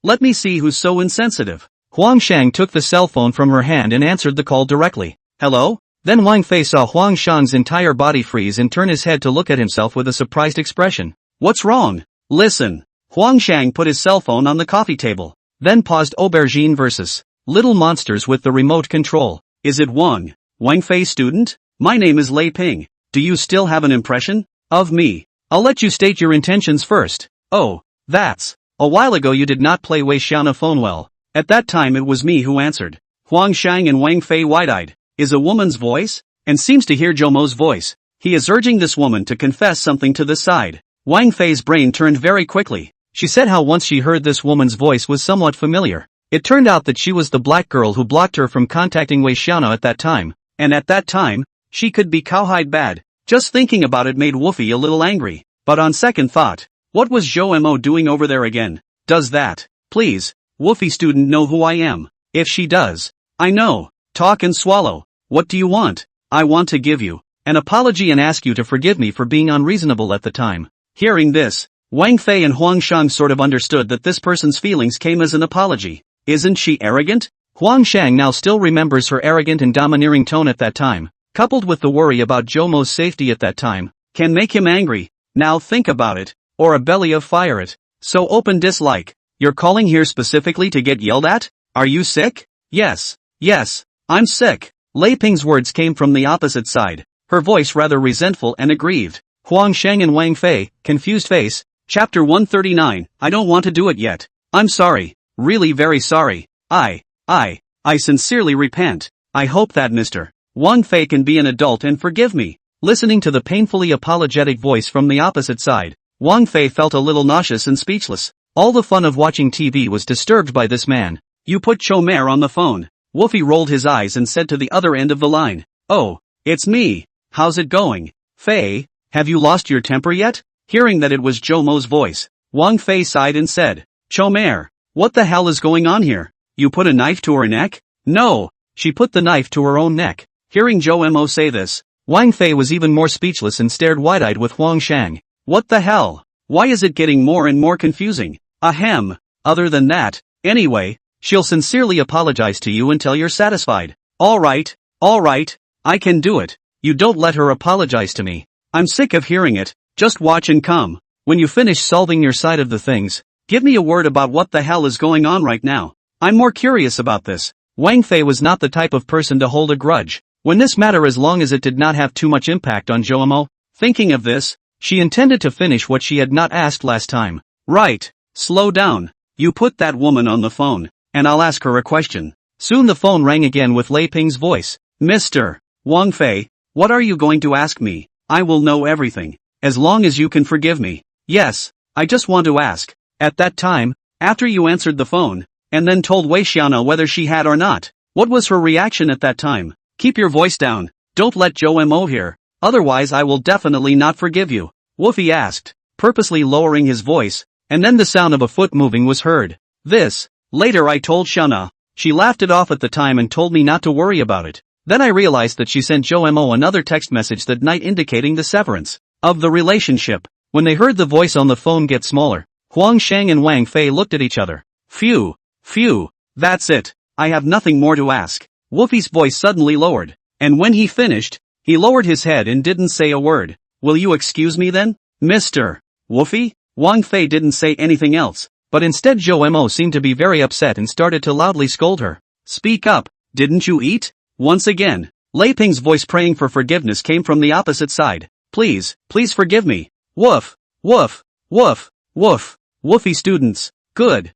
let me see who's so insensitive. Huang Shang took the cell phone from her hand and answered the call directly. Hello? Then Wang Fei saw Huang Shang's entire body freeze and turn his head to look at himself with a surprised expression. What's wrong? Listen. Huang Shang put his cell phone on the coffee table, then paused Aubergine vs. Little Monsters with the remote control. Is it Wang Fei student? My name is Lei Ping. Do you still have an impression of me? I'll let you state your intentions first. Oh, that's. A while ago you did not play Wei Xiaona phone well. At that time it was me who answered. Huang Shang and Wang Fei wide-eyed. Is a woman's voice? And seems to hear Zhou voice. He is urging this woman to confess something to this side. Wang Fei's brain turned very quickly. She said how once she heard this woman's voice was somewhat familiar. It turned out that she was the black girl who blocked her from contacting Wei Xiaona at that time. And at that time, she could be cowhide bad. Just thinking about it made Woofy a little angry. But on second thought, what was Zhou Mo doing over there again? Does that, please, Woofy student know who I am? If she does, I know. Talk and swallow. What do you want? I want to give you an apology and ask you to forgive me for being unreasonable at the time. Hearing this, Wang Fei and Huang Shang sort of understood that this person's feelings came as an apology. Isn't she arrogant? Huang Shang now still remembers her arrogant and domineering tone at that time, coupled with the worry about Zhou Mo's safety at that time, can make him angry. Now think about it, or a belly of fire it. So open dislike. You're calling here specifically to get yelled at? Are you sick? Yes, I'm sick. Lei Ping's words came from the opposite side, her voice rather resentful and aggrieved. Huang Shang and Wang Fei, confused face. Chapter 139, I don't want to do it yet. I'm sorry, really very sorry. I sincerely repent. I hope that Mr. Wang Fei can be an adult and forgive me. Listening to the painfully apologetic voice from the opposite side, Wang Fei felt a little nauseous and speechless. All the fun of watching TV was disturbed by this man. You put Chomer on the phone. Woofy rolled his eyes and said to the other end of the line. Oh, it's me. How's it going? Fei, have you lost your temper yet? Hearing that it was Zhou Mo's voice, Wang Fei sighed and said, Chomer, what the hell is going on here? You put a knife to her neck? No, she put the knife to her own neck. Hearing Zhou Mo say this, Wang Fei was even more speechless and stared wide-eyed with Huang Shang. What the hell? Why is it getting more and more confusing? Ahem. Other than that, anyway, she'll sincerely apologize to you until you're satisfied. Alright, I can do it. You don't let her apologize to me. I'm sick of hearing it. Just watch and come. When you finish solving your side of the things, give me a word about what the hell is going on right now. I'm more curious about this. Wang Fei was not the type of person to hold a grudge when this matter, as long as it did not have too much impact on Zhou Mo. Thinking of this, she intended to finish what she had not asked last time. Right. Slow down. You put that woman on the phone. and I'll ask her a question. Soon the phone rang again with Lei Ping's voice. Mr. Wang Fei, what are you going to ask me? I will know everything. As long as you can forgive me. Yes, I just want to ask. At that time, after you answered the phone, and then told Wei Xiana whether she had or not, what was her reaction at that time? Keep your voice down. Don't let Zhou Mo hear. Otherwise I will definitely not forgive you. Wolfie asked, purposely lowering his voice, and then the sound of a foot moving was heard. This. Later I told Xiana. She laughed it off at the time and told me not to worry about it. Then I realized that she sent Zhou Mo another text message that night indicating the severance of the relationship. When they heard the voice on the phone get smaller, Huang Shang and Wang Fei looked at each other. Phew. That's it. I have nothing more to ask. Wolfie's voice suddenly lowered, and when he finished, he lowered his head and didn't say a word. Will you excuse me then, Mr. Wolfie? Wang Fei didn't say anything else, but instead Zhou Mo seemed to be very upset and started to loudly scold her. Speak up, didn't you eat? Once again, Lei Ping's voice praying for forgiveness came from the opposite side. Please forgive me. Woof. Woofy students. Good.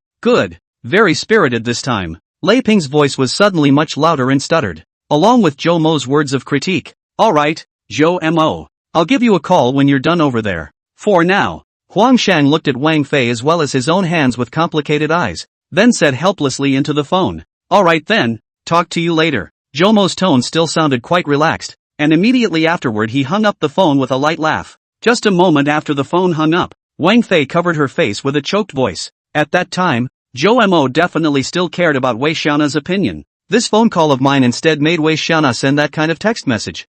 Very spirited this time. Lei Ping's voice was suddenly much louder and stuttered, along with Zhou Mo's words of critique. Alright, Zhou Mo. I'll give you a call when you're done over there. For now. Huang Shang looked at Wang Fei as well as his own hands with complicated eyes, then said helplessly into the phone. Alright then, talk to you later. Zhou Mo's tone still sounded quite relaxed, and immediately afterward he hung up the phone with a light laugh. Just a moment after the phone hung up, Wang Fei covered her face with a choked voice. At that time, Zhou Mo definitely still cared about Wei Xiana's opinion. This phone call of mine instead made Wei Xiana send that kind of text message.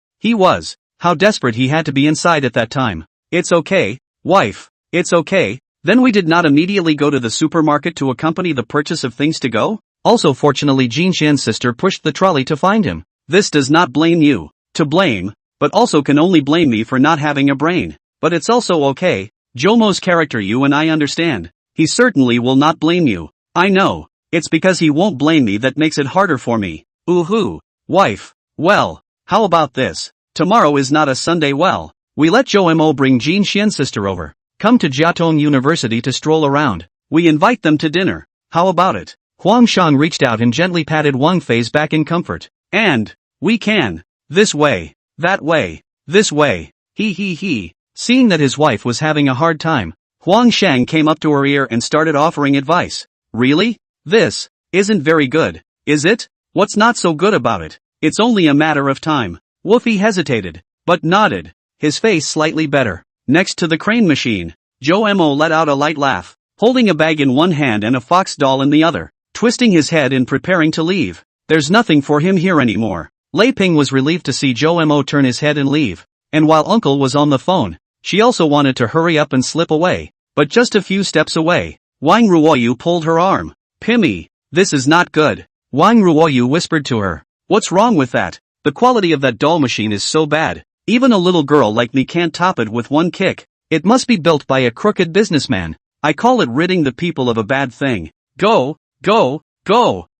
How desperate he had to be inside at that time. It's okay, wife. It's okay. Then we did not immediately go to the supermarket to accompany the purchase of things to go? Also fortunately Jin Xian's sister pushed the trolley to find him. This does not blame you. To blame, but also can only blame me for not having a brain. But it's also okay. Zhou Mo's character you and I understand. He certainly will not blame you. I know. It's because he won't blame me that makes it harder for me. Ooh, wife. Well, how about this? Tomorrow is not a Sunday. Well, we let Zhou Mo bring Jin Xian's sister over. Come to Jiatong University to stroll around. We invite them to dinner. How about it? Huang Shang reached out and gently patted Wang Fei's back in comfort. And, we can. This way. That way. This way. He. Seeing that his wife was having a hard time, Huang Shang came up to her ear and started offering advice. Really? This isn't very good, is it? What's not so good about it? It's only a matter of time. Wolfie hesitated, but nodded, his face slightly better. Next to the crane machine, Zhou Mo let out a light laugh, holding a bag in one hand and a fox doll in the other, twisting his head and preparing to leave. There's nothing for him here anymore. Lei Ping was relieved to see Zhou Mo turn his head and leave, and while Uncle was on the phone, she also wanted to hurry up and slip away, but just a few steps away, Wang Ruoyu pulled her arm. Pimmy, this is not good. Wang Ruoyu whispered to her. What's wrong with that? The quality of that doll machine is so bad. Even a little girl like me can't top it with one kick. It must be built by a crooked businessman. I call it ridding the people of a bad thing. Go.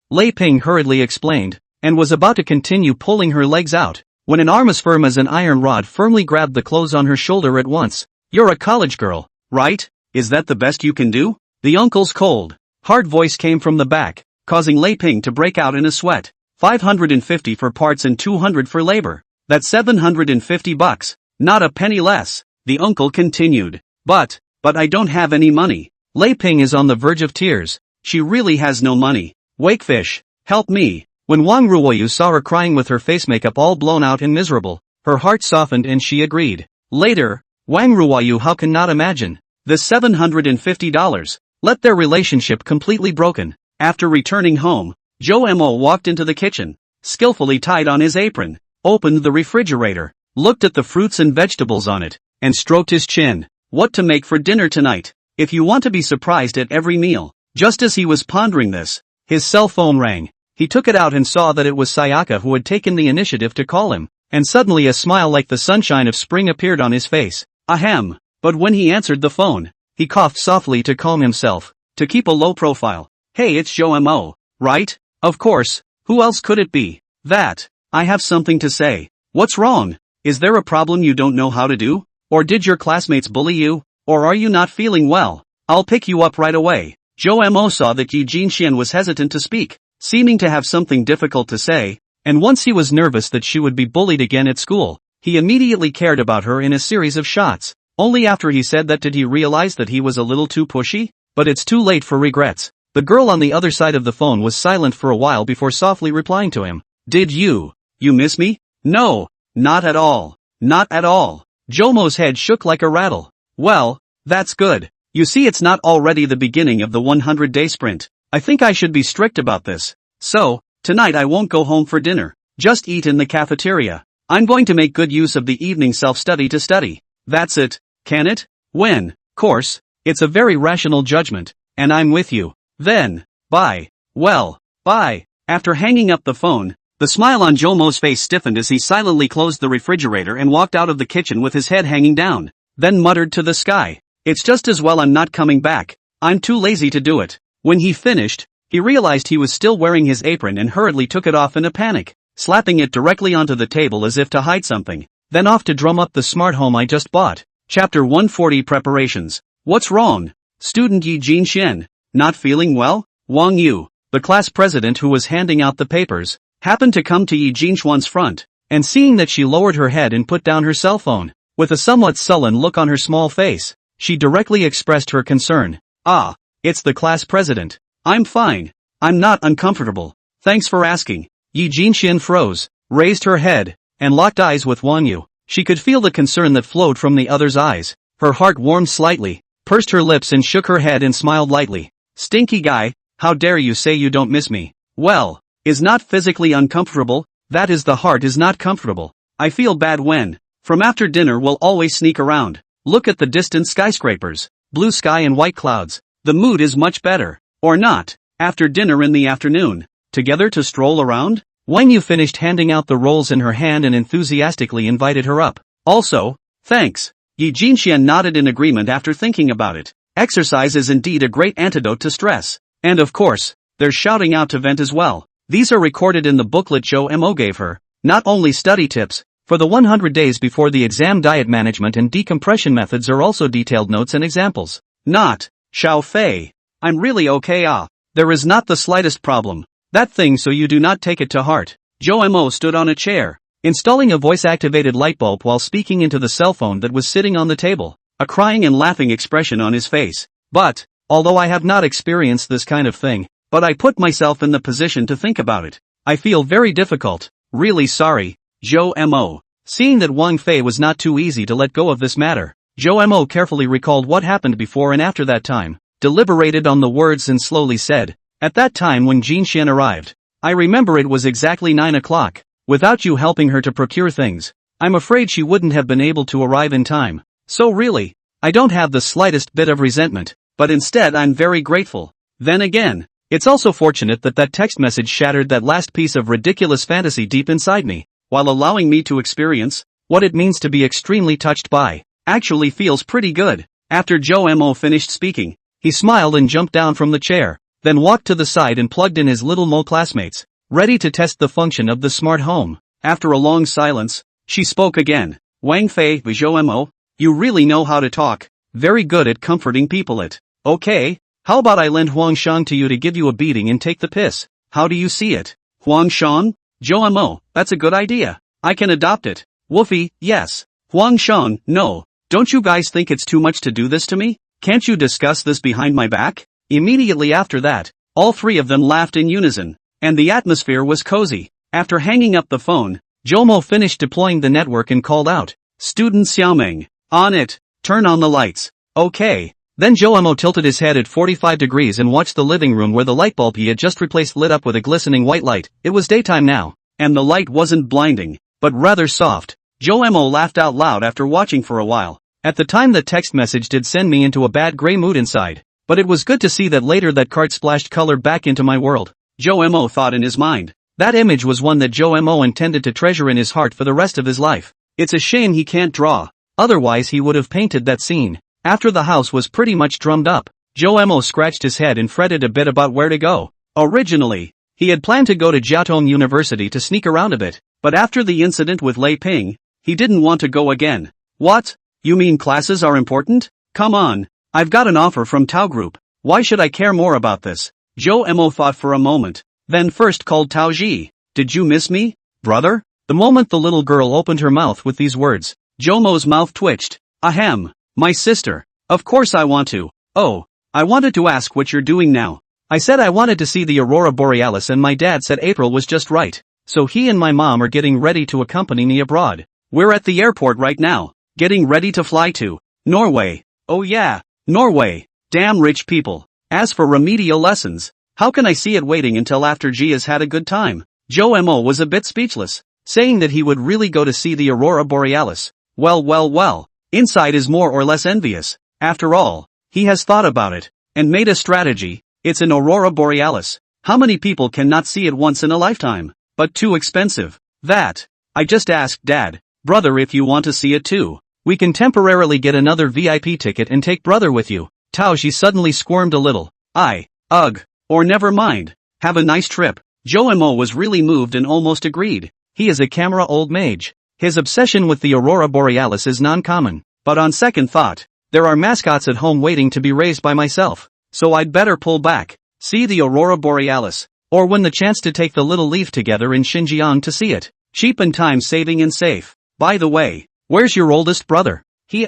Lei Ping hurriedly explained, and was about to continue pulling her legs out, when an arm as firm as an iron rod firmly grabbed the clothes on her shoulder at once. You're a college girl, right? Is that the best you can do? The uncle's cold, hard voice came from the back, causing Lei Ping to break out in a sweat. 550 for parts and 200 for labor. That's $750. Not a penny less. The uncle continued. But I don't have any money. Lei Ping is on the verge of tears. She really has no money. Wakefish, help me. When Wang Ruoyu saw her crying with her face makeup all blown out and miserable, her heart softened and she agreed. Later, Wang Ruoyu how can not imagine. The $750. Let their relationship completely broken. After returning home, Zhou Mo walked into the kitchen, skillfully tied on his apron, opened the refrigerator, looked at the fruits and vegetables on it, and stroked his chin. What to make for dinner tonight? If you want to be surprised at every meal. Just as he was pondering this, his cell phone rang. He took it out and saw that it was Sayaka who had taken the initiative to call him, and suddenly a smile like the sunshine of spring appeared on his face. Ahem. But when he answered the phone, he coughed softly to calm himself, to keep a low profile. Hey, it's Zhou Mo, right? Of course, who else could it be? That. I have something to say. What's wrong? Is there a problem you don't know how to do? Or did your classmates bully you? Or are you not feeling well? I'll pick you up right away. Joe Mo saw that Yi Jinxian was hesitant to speak, seeming to have something difficult to say, and once he was nervous that she would be bullied again at school, he immediately cared about her in a series of shots. Only after he said that did he realize that he was a little too pushy, but it's too late for regrets. The girl on the other side of the phone was silent for a while before softly replying to him. Did you miss me? No, not at all. Not at all. Jomo's head shook like a rattle. Well, that's good. You see, it's not already the beginning of the 100-day sprint. I think I should be strict about this. So, tonight I won't go home for dinner. Just eat in the cafeteria. I'm going to make good use of the evening self-study to study. That's it. Can it? When? Course. It's a very rational judgment. And I'm with you. Then. Bye. Well, bye. After hanging up the phone, the smile on Jomo's face stiffened as he silently closed the refrigerator and walked out of the kitchen with his head hanging down. Then muttered to the sky. It's just as well I'm not coming back. I'm too lazy to do it. When he finished, he realized he was still wearing his apron and hurriedly took it off in a panic, slapping it directly onto the table as if to hide something. Then off to drum up the smart home I just bought. Chapter 140 Preparations. What's wrong? Student Yi Jinxian. Not feeling well? Wang Yu, the class president who was handing out the papers, happened to come to Yi Jinxian's front, and seeing that she lowered her head and put down her cell phone, with a somewhat sullen look on her small face, she directly expressed her concern. Ah, it's the class president. I'm fine. I'm not uncomfortable. Thanks for asking. Yi Jinxian froze, raised her head, and locked eyes with Wang Yu. She could feel the concern that flowed from the other's eyes. Her heart warmed slightly, pursed her lips and shook her head and smiled lightly. Stinky guy, how dare you say you don't miss me? Well, is not physically uncomfortable, that is the heart is not comfortable. I feel bad when, from after dinner we'll always sneak around, look at the distant skyscrapers, blue sky and white clouds, the mood is much better. Or not, after dinner in the afternoon, together to stroll around? Wang Yu finished handing out the rolls in her hand and enthusiastically invited her up. Also, thanks. Yi Jinxian nodded in agreement after thinking about it. Exercise is indeed a great antidote to stress. And of course, there's shouting out to vent as well. These are recorded in the booklet Joe Mo gave her. Not only study tips, for the 100 days before the exam diet management and decompression methods are also detailed notes and examples. Not, Xiao Fei. I'm really okay there is not the slightest problem. That thing, so you do not take it to heart. Joe Mo stood on a chair, installing a voice-activated light bulb while speaking into the cell phone that was sitting on the table, a crying and laughing expression on his face. But, although I have not experienced this kind of thing, but I put myself in the position to think about it. I feel very difficult. Really sorry, Joe Mo. Seeing that Wang Fei was not too easy to let go of this matter, Joe Mo carefully recalled what happened before and after that time, deliberated on the words and slowly said, at that time when Jinxian arrived, I remember it was exactly 9 o'clock. Without you helping her to procure things, I'm afraid she wouldn't have been able to arrive in time. So really, I don't have the slightest bit of resentment, but instead I'm very grateful. Then again, it's also fortunate that that text message shattered that last piece of ridiculous fantasy deep inside me, while allowing me to experience what it means to be extremely touched by. Actually feels pretty good. After Joe Mo finished speaking, he smiled and jumped down from the chair, then walked to the side and plugged in his little Mo classmates, ready to test the function of the smart home. After a long silence, she spoke again. Wang Fei, Joe Mo, you really know how to talk, very good at comforting people it. Okay, how about I lend Huang Shang to you to give you a beating and take the piss? How do you see it? Huang Shang? Joe Mo, that's a good idea. I can adopt it. Woofy, yes. Huang Shang, no. Don't you guys think it's too much to do this to me? Can't you discuss this behind my back? Immediately after that, all three of them laughed in unison, and the atmosphere was cozy. After hanging up the phone, Jomo finished deploying the network and called out, Student Xiaoming, on it, turn on the lights. Okay. Then Jomo tilted his head at 45 degrees and watched the living room where the light bulb he had just replaced lit up with a glistening white light. It was daytime now, and the light wasn't blinding, but rather soft. Jomo laughed out loud after watching for a while. At the time the text message did send me into a bad gray mood inside, but it was good to see that later that card splashed color back into my world. Jomo thought in his mind. That image was one that Jomo intended to treasure in his heart for the rest of his life. It's a shame he can't draw, otherwise he would have painted that scene. After the house was pretty much drummed up, Jomo scratched his head and fretted a bit about where to go. Originally, he had planned to go to Jiaotong University to sneak around a bit, but after the incident with Lei Ping, he didn't want to go again. What? You mean classes are important? Come on, I've got an offer from Tao Group. Why should I care more about this? Joe Mo thought for a moment, then first called Taoji. Did you miss me, brother? The moment the little girl opened her mouth with these words, Jomo's mouth twitched. Ahem, my sister. Of course I want to. Oh, I wanted to ask what you're doing now. I said I wanted to see the aurora borealis and my dad said April was just right. So he and my mom are getting ready to accompany me abroad. We're at the airport right now, getting ready to fly to Norway. Oh yeah, Norway. Damn rich people. As for remedial lessons, how can I see it waiting until after G has had a good time? Joe Mo was a bit speechless, saying that he would really go to see the aurora borealis. Well, inside is more or less envious. After all, he has thought about it, and made a strategy. It's an aurora borealis. How many people cannot see it once in a lifetime? But too expensive. That. I just asked Dad, brother, if you want to see it too. We can temporarily get another VIP ticket and take brother with you. Taoji suddenly squirmed a little. Ugh. Or never mind. Have a nice trip. Joe Mo was really moved and almost agreed. He is a camera old mage. His obsession with the aurora borealis is non-common. But on second thought, there are mascots at home waiting to be raised by myself. So I'd better pull back. See the aurora borealis. Or win the chance to take the little leaf together in Xinjiang to see it. Cheap and time-saving and safe. By the way, where's your oldest brother? He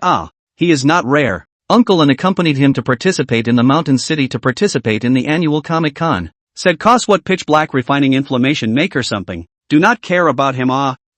is not rare. Uncle and accompanied him to participate in the mountain city to participate in the annual Comic-Con. Said cause what pitch black refining inflammation make or something. Do not care about him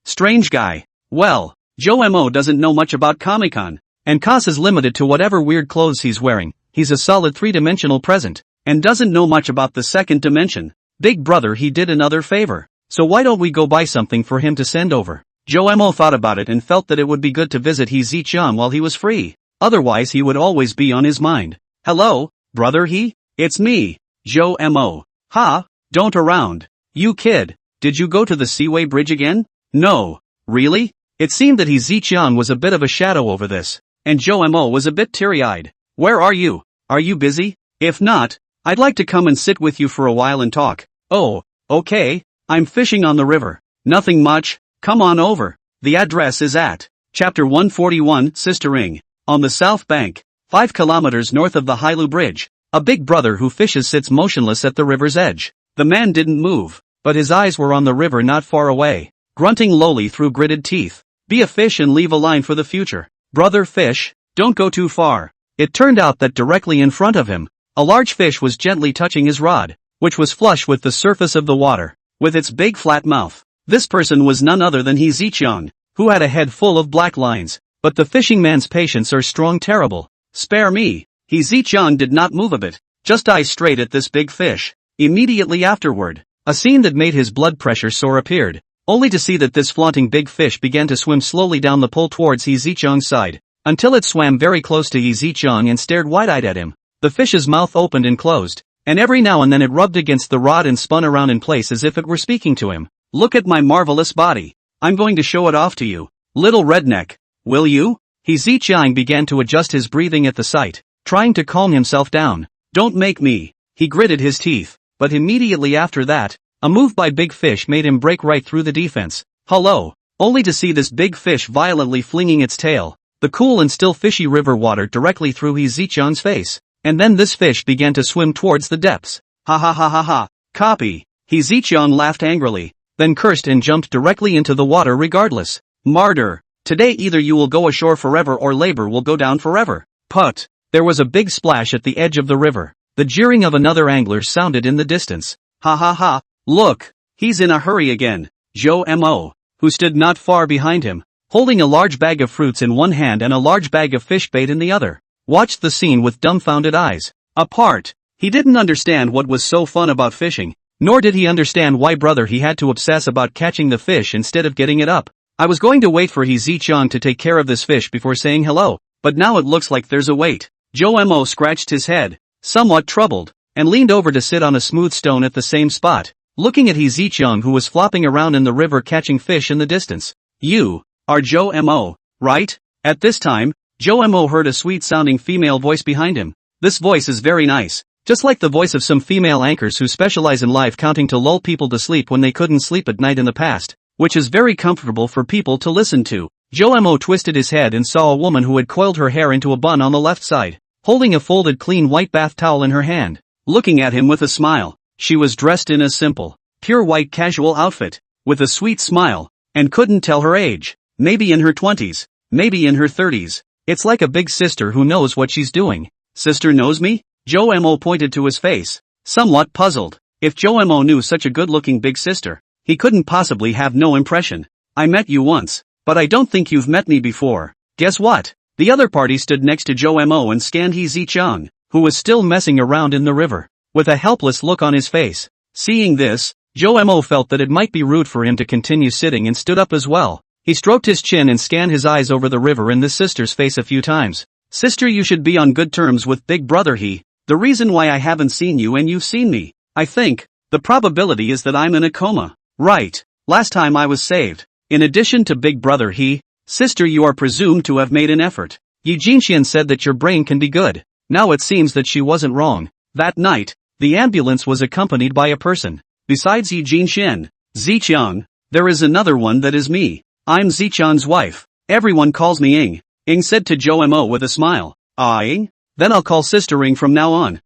strange guy. Well, Joe Mo doesn't know much about Comic-Con. And cause is limited to whatever weird clothes he's wearing. He's a solid three-dimensional present. And doesn't know much about the second dimension. Big brother he did another favor. So why don't we go buy something for him to send over? Joe Mo thought about it and felt that it would be good to visit He Zichang while he was free. Otherwise he would always be on his mind. Hello, brother he? It's me, Joe Mo. Ha, don't around. You kid, did you go to the Seaway Bridge again? No, really? It seemed that He Zichang was a bit of a shadow over this. And Joe Mo was a bit teary-eyed. Where are you? Are you busy? If not, I'd like to come and sit with you for a while and talk. Oh, okay, I'm fishing on the river. Nothing much, come on over. The address is at Chapter 141, Sistering. On the south bank, 5 kilometers north of the Hailu Bridge. A big brother who fishes sits motionless at the river's edge. The man didn't move, but his eyes were on the river not far away, grunting lowly through gritted teeth. Be a fish and leave a line for the future. Brother fish, don't go too far. It turned out that directly in front of him, a large fish was gently touching his rod, which was flush with the surface of the water, with its big flat mouth. This person was none other than He Zichang, who had a head full of black lines. But the fishing man's patience are strong terrible. Spare me. He Zichang did not move a bit, just eyes straight at this big fish. Immediately afterward, a scene that made his blood pressure soar appeared, only to see that this flaunting big fish began to swim slowly down the pole towards He Zichang's side, until it swam very close to He Zichang and stared wide-eyed at him. The fish's mouth opened and closed, and every now and then it rubbed against the rod and spun around in place as if it were speaking to him. Look at my marvelous body. I'm going to show it off to you, little redneck. Will you? He Zichang began to adjust his breathing at the sight, trying to calm himself down. Don't make me. He gritted his teeth, but immediately after that, a move by Big Fish made him break right through the defense. Hello, only to see this big fish violently flinging its tail, the cool and still fishy river water directly through He Zichang's face. And then this fish began to swim towards the depths. Ha ha ha ha ha. Copy. He Zichang laughed angrily, then cursed and jumped directly into the water regardless. Martyr. Today either you will go ashore forever or labor will go down forever. Put. There was a big splash at the edge of the river. The jeering of another angler sounded in the distance. Ha ha ha. Look. He's in a hurry again. Joe Mo, who stood not far behind him, holding a large bag of fruits in one hand and a large bag of fish bait in the other, watched the scene with dumbfounded eyes. Apart. He didn't understand what was so fun about fishing, nor did he understand why brother he had to obsess about catching the fish instead of getting it up. I was going to wait for He Zichang to take care of this fish before saying hello, but now it looks like there's a wait. Joe Mo scratched his head, somewhat troubled, and leaned over to sit on a smooth stone at the same spot, looking at He Zichang who was flopping around in the river catching fish in the distance. You are Joe Mo, right? At this time, Joe Mo heard a sweet-sounding female voice behind him. This voice is very nice, just like the voice of some female anchors who specialize in live counting to lull people to sleep when they couldn't sleep at night in the past, which is very comfortable for people to listen to. Joe Mo twisted his head and saw a woman who had coiled her hair into a bun on the left side. holding a folded clean white bath towel in her hand, looking at him with a smile. She was dressed in a simple, pure white casual outfit, with a sweet smile, and couldn't tell her age. Maybe in her 20s, maybe in her 30s. It's like a big sister who knows what she's doing. Sister knows me? Joe pointed to his face, somewhat puzzled. If Joe knew such a good-looking big sister, he couldn't possibly have no impression. I met you once, but I don't think you've met me before. Guess what? The other party stood next to Joe and scanned He Zicheng, who was still messing around in the river, with a helpless look on his face. Seeing this, Joe felt that it might be rude for him to continue sitting and stood up as well. He stroked his chin and scanned his eyes over the river and the sister's face a few times. Sister, you should be on good terms with big brother He. The reason why I haven't seen you and you've seen me, I think, the probability is that I'm in a coma. Right. Last time I was saved. In addition to big brother He, sister, you are presumed to have made an effort. Yi Jinxian said that your brain can be good. Now it seems that she wasn't wrong. That night, the ambulance was accompanied by a person. Besides Yi Jinxian, Zicheng, there is another one that is me. I'm Zicheng's wife. Everyone calls me Ing. Ing said to Joe with a smile. Ing? Then I'll call sister Ing from now on.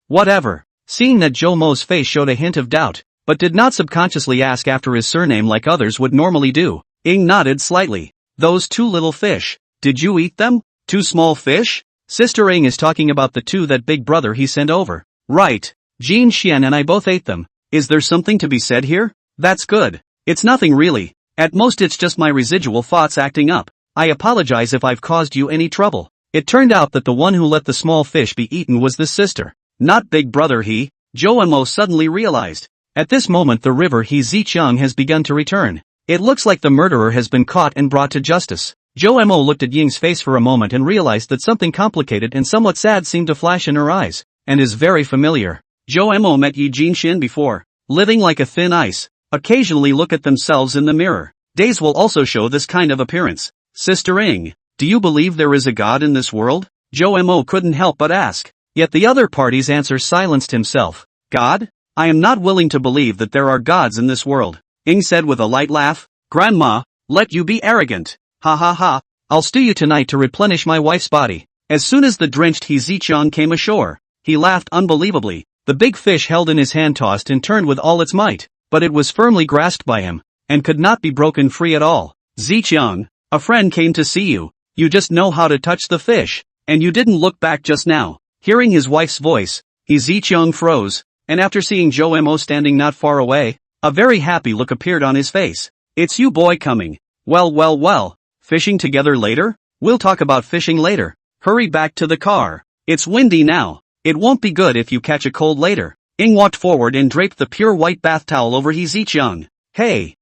Whatever. Seeing that Joe Mo's face showed a hint of doubt, but did not subconsciously ask after his surname like others would normally do, Ing nodded slightly. Those two little fish, did you eat them? Two small fish? Sister Ing is talking about the two that big brother He sent over. Right. Jin Xian and I both ate them. Is there something to be said here? That's good. It's nothing really. At most it's just my residual thoughts acting up. I apologize if I've caused you any trouble. It turned out that the one who let the small fish be eaten was the sister, not big brother He. Joe suddenly realized. At this moment the river He Zicheng has begun to return. It looks like the murderer has been caught and brought to justice. Joe looked at Ying's face for a moment and realized that something complicated and somewhat sad seemed to flash in her eyes, and is very familiar. Joe met Yi Jinxian before, living like a thin ice, occasionally look at themselves in the mirror. Days will also show this kind of appearance. Sister Ing, do you believe there is a God in this world? Joe couldn't help but ask. Yet the other party's answer silenced himself. God? I am not willing to believe that there are gods in this world. Ing said with a light laugh. Grandma, let you be arrogant. Ha ha ha, I'll stew you tonight to replenish my wife's body. As soon as the drenched He Zicheng came ashore, he laughed unbelievably. The big fish held in his hand tossed and turned with all its might, but it was firmly grasped by him, and could not be broken free at all. Zicheng, a friend came to see you. You just know how to touch the fish, and you didn't look back just now. Hearing his wife's voice, He Zicheng froze, and after seeing Joe standing not far away, a very happy look appeared on his face. It's you boy coming. Well. Fishing together later? We'll talk about fishing later. Hurry back to the car. It's windy now. It won't be good if you catch a cold later. Ing walked forward and draped the pure white bath towel over He Zicheng. Hey,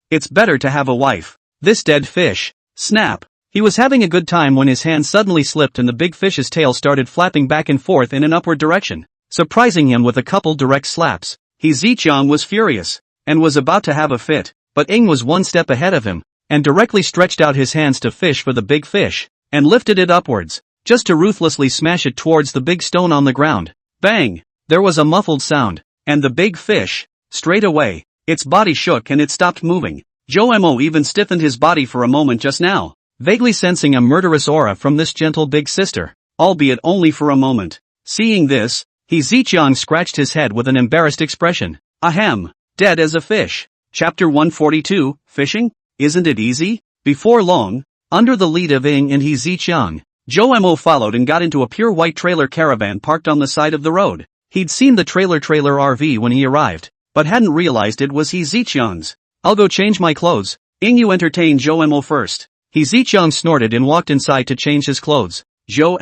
it's better to have a wife. This dead fish. Snap. He was having a good time when his hand suddenly slipped and the big fish's tail started flapping back and forth in an upward direction, surprising him with a couple direct slaps. He Zicheng was furious, and was about to have a fit, but Ing was one step ahead of him, and directly stretched out his hands to fish for the big fish, and lifted it upwards, just to ruthlessly smash it towards the big stone on the ground. Bang! There was a muffled sound, and the big fish, straight away, its body shook and it stopped moving. Joe even stiffened his body for a moment just now, vaguely sensing a murderous aura from this gentle big sister, albeit only for a moment. Seeing this, He Zicheng scratched his head with an embarrassed expression. Ahem, dead as a fish. Chapter 142, Fishing? Isn't it easy? Before long, under the lead of Ing and He Zicheng, Joe followed and got into a pure white trailer caravan parked on the side of the road. He'd seen the trailer RV when he arrived, but hadn't realized it was He Zicheng's. I'll go change my clothes. Ing, you entertain Joe first. He Zicheng snorted and walked inside to change his clothes. Joe,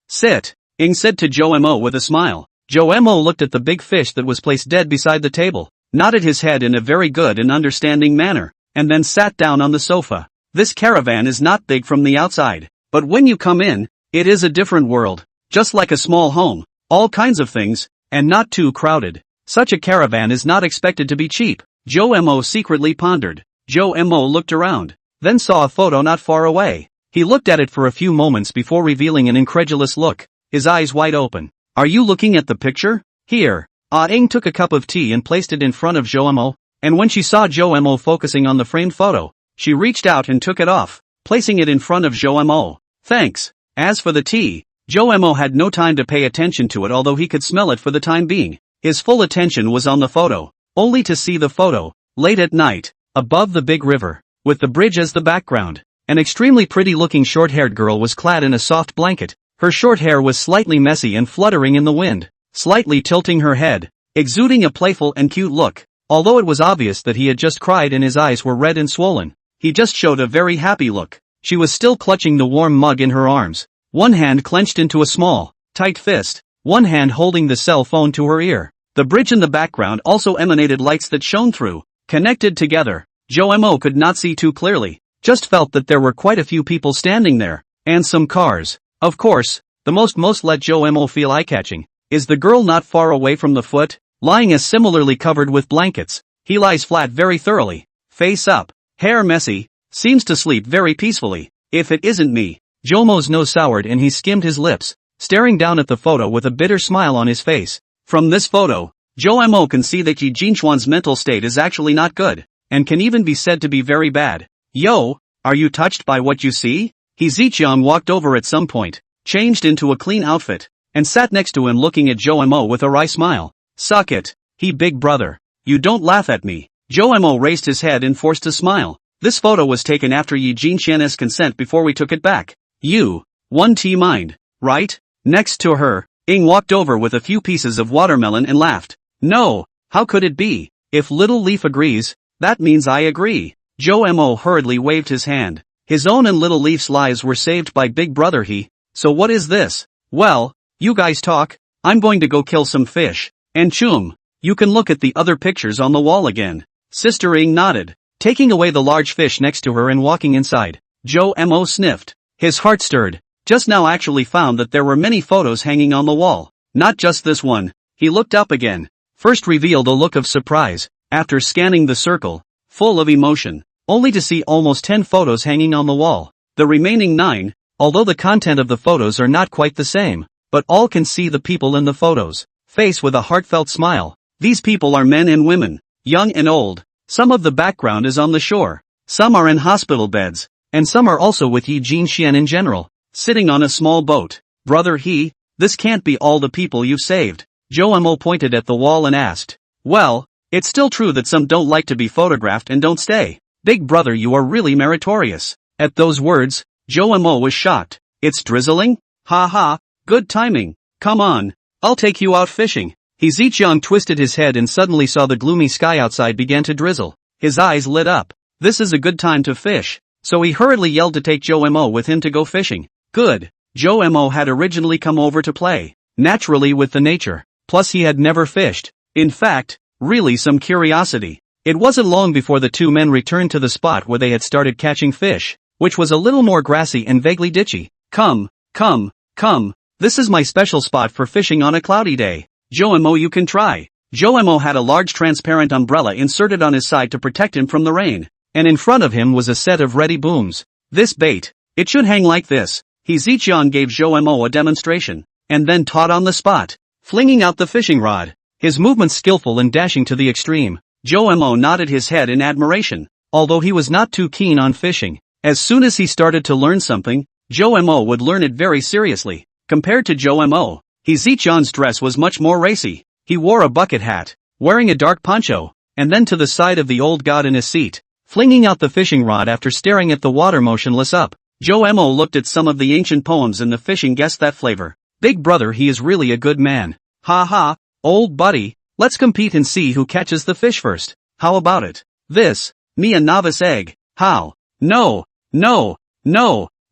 sit. Ing said to Joe with a smile. Joe looked at the big fish that was placed dead beside the table, nodded his head in a very good and understanding manner, and then sat down on the sofa. This caravan is not big from the outside, but when you come in, it is a different world, just like a small home, all kinds of things, and not too crowded. Such a caravan is not expected to be cheap. Joe secretly pondered. Joe looked around, then saw a photo not far away. He looked at it for a few moments before revealing an incredulous look, his eyes wide open. Are you looking at the picture? Here. Ing took a cup of tea and placed it in front of Joe, and when she saw Joe focusing on the framed photo, she reached out and took it off, placing it in front of Joe. Thanks. As for the tea, Joe Mo had no time to pay attention to it, although he could smell it for the time being. His full attention was on the photo, only to see the photo, late at night, above the big river, with the bridge as the background. An extremely pretty-looking short-haired girl was clad in a soft blanket. Her short hair was slightly messy and fluttering in the wind, slightly tilting her head, exuding a playful and cute look. Although it was obvious that he had just cried and his eyes were red and swollen, he just showed a very happy look. She was still clutching the warm mug in her arms, one hand clenched into a small, tight fist, one hand holding the cell phone to her ear. The bridge in the background also emanated lights that shone through, connected together. Joe Mo could not see too clearly, just felt that there were quite a few people standing there, and some cars. Of course, the most let Joe Mo feel eye-catching is the girl not far away from the foot, lying as similarly covered with blankets. He lies flat very thoroughly, face up, hair messy, seems to sleep very peacefully. If it isn't me. Joe Mo's nose soured and he skimmed his lips, staring down at the photo with a bitter smile on his face. From this photo, Joe Mo can see that Yi Jinchuan's mental state is actually not good, and can even be said to be very bad. Yo, are you touched by what you see? He Ziqiang walked over at some point, changed into a clean outfit, and sat next to him looking at Joe Mo with a wry smile. Suck it, he big brother. You don't laugh at me. Joe Mo raised his head and forced a smile. This photo was taken after Yi Jinchuan's consent before we took it back. You, 1T mind, right? Next to her, Ing walked over with a few pieces of watermelon and laughed. No, how could it be? If Little Leaf agrees, that means I agree. Joe Mo hurriedly waved his hand. His own and Little Leaf's lives were saved by Big Brother he. So what is this? Well, you guys talk, I'm going to go kill some fish. And Chum, you can look at the other pictures on the wall again. Sister Ing nodded, taking away the large fish next to her and walking inside. Joe Mo sniffed. His heart stirred. Just now actually found that there were many photos hanging on the wall. Not just this one. He looked up again. First revealed a look of surprise, after scanning the circle, full of emotion, only to see almost 10 photos hanging on the wall. The remaining 9, although the content of the photos are not quite the same, but all can see the people in the photos, face with a heartfelt smile. These people are men and women, young and old. Some of the background is on the shore, some are in hospital beds, and some are also with Yi Jinxian in general, sitting on a small boat. Brother he, this can't be all the people you've saved. Joe Mo pointed at the wall and asked. Well, it's still true that some don't like to be photographed and don't stay. Big brother, you are really meritorious. At those words, Joe Mo was shocked. It's drizzling? Ha ha, good timing. Come on, I'll take you out fishing. He Ziqiang twisted his head and suddenly saw the gloomy sky outside began to drizzle. His eyes lit up. This is a good time to fish. So he hurriedly yelled to take Joe Mo with him to go fishing. Good. Joe Mo had originally come over to play, naturally with the nature. Plus he had never fished. In fact, really some curiosity. It wasn't long before the two men returned to the spot where they had started catching fish, which was a little more grassy and vaguely ditchy. Come, this is my special spot for fishing on a cloudy day. Joe Mo, you can try. Joe Mo had a large transparent umbrella inserted on his side to protect him from the rain, and in front of him was a set of ready booms. This bait, it should hang like this. He Ziqiang gave Joe Mo a demonstration, and then taught on the spot, flinging out the fishing rod. His movements skillful and dashing to the extreme. Joe Mo nodded his head in admiration, although he was not too keen on fishing. As soon as he started to learn something, Joe Mo would learn it very seriously. Compared to Joe Mo, He Ziqiang's dress was much more racy. He wore a bucket hat, wearing a dark poncho, and then to the side of the old god in his seat, flinging out the fishing rod after staring at the water motionless up. Joe Mo looked at some of the ancient poems in the fishing, guessed that flavor. Big brother, he is really a good man. Ha ha, old buddy, let's compete and see who catches the fish first. How about it? This, me a novice egg. How? No,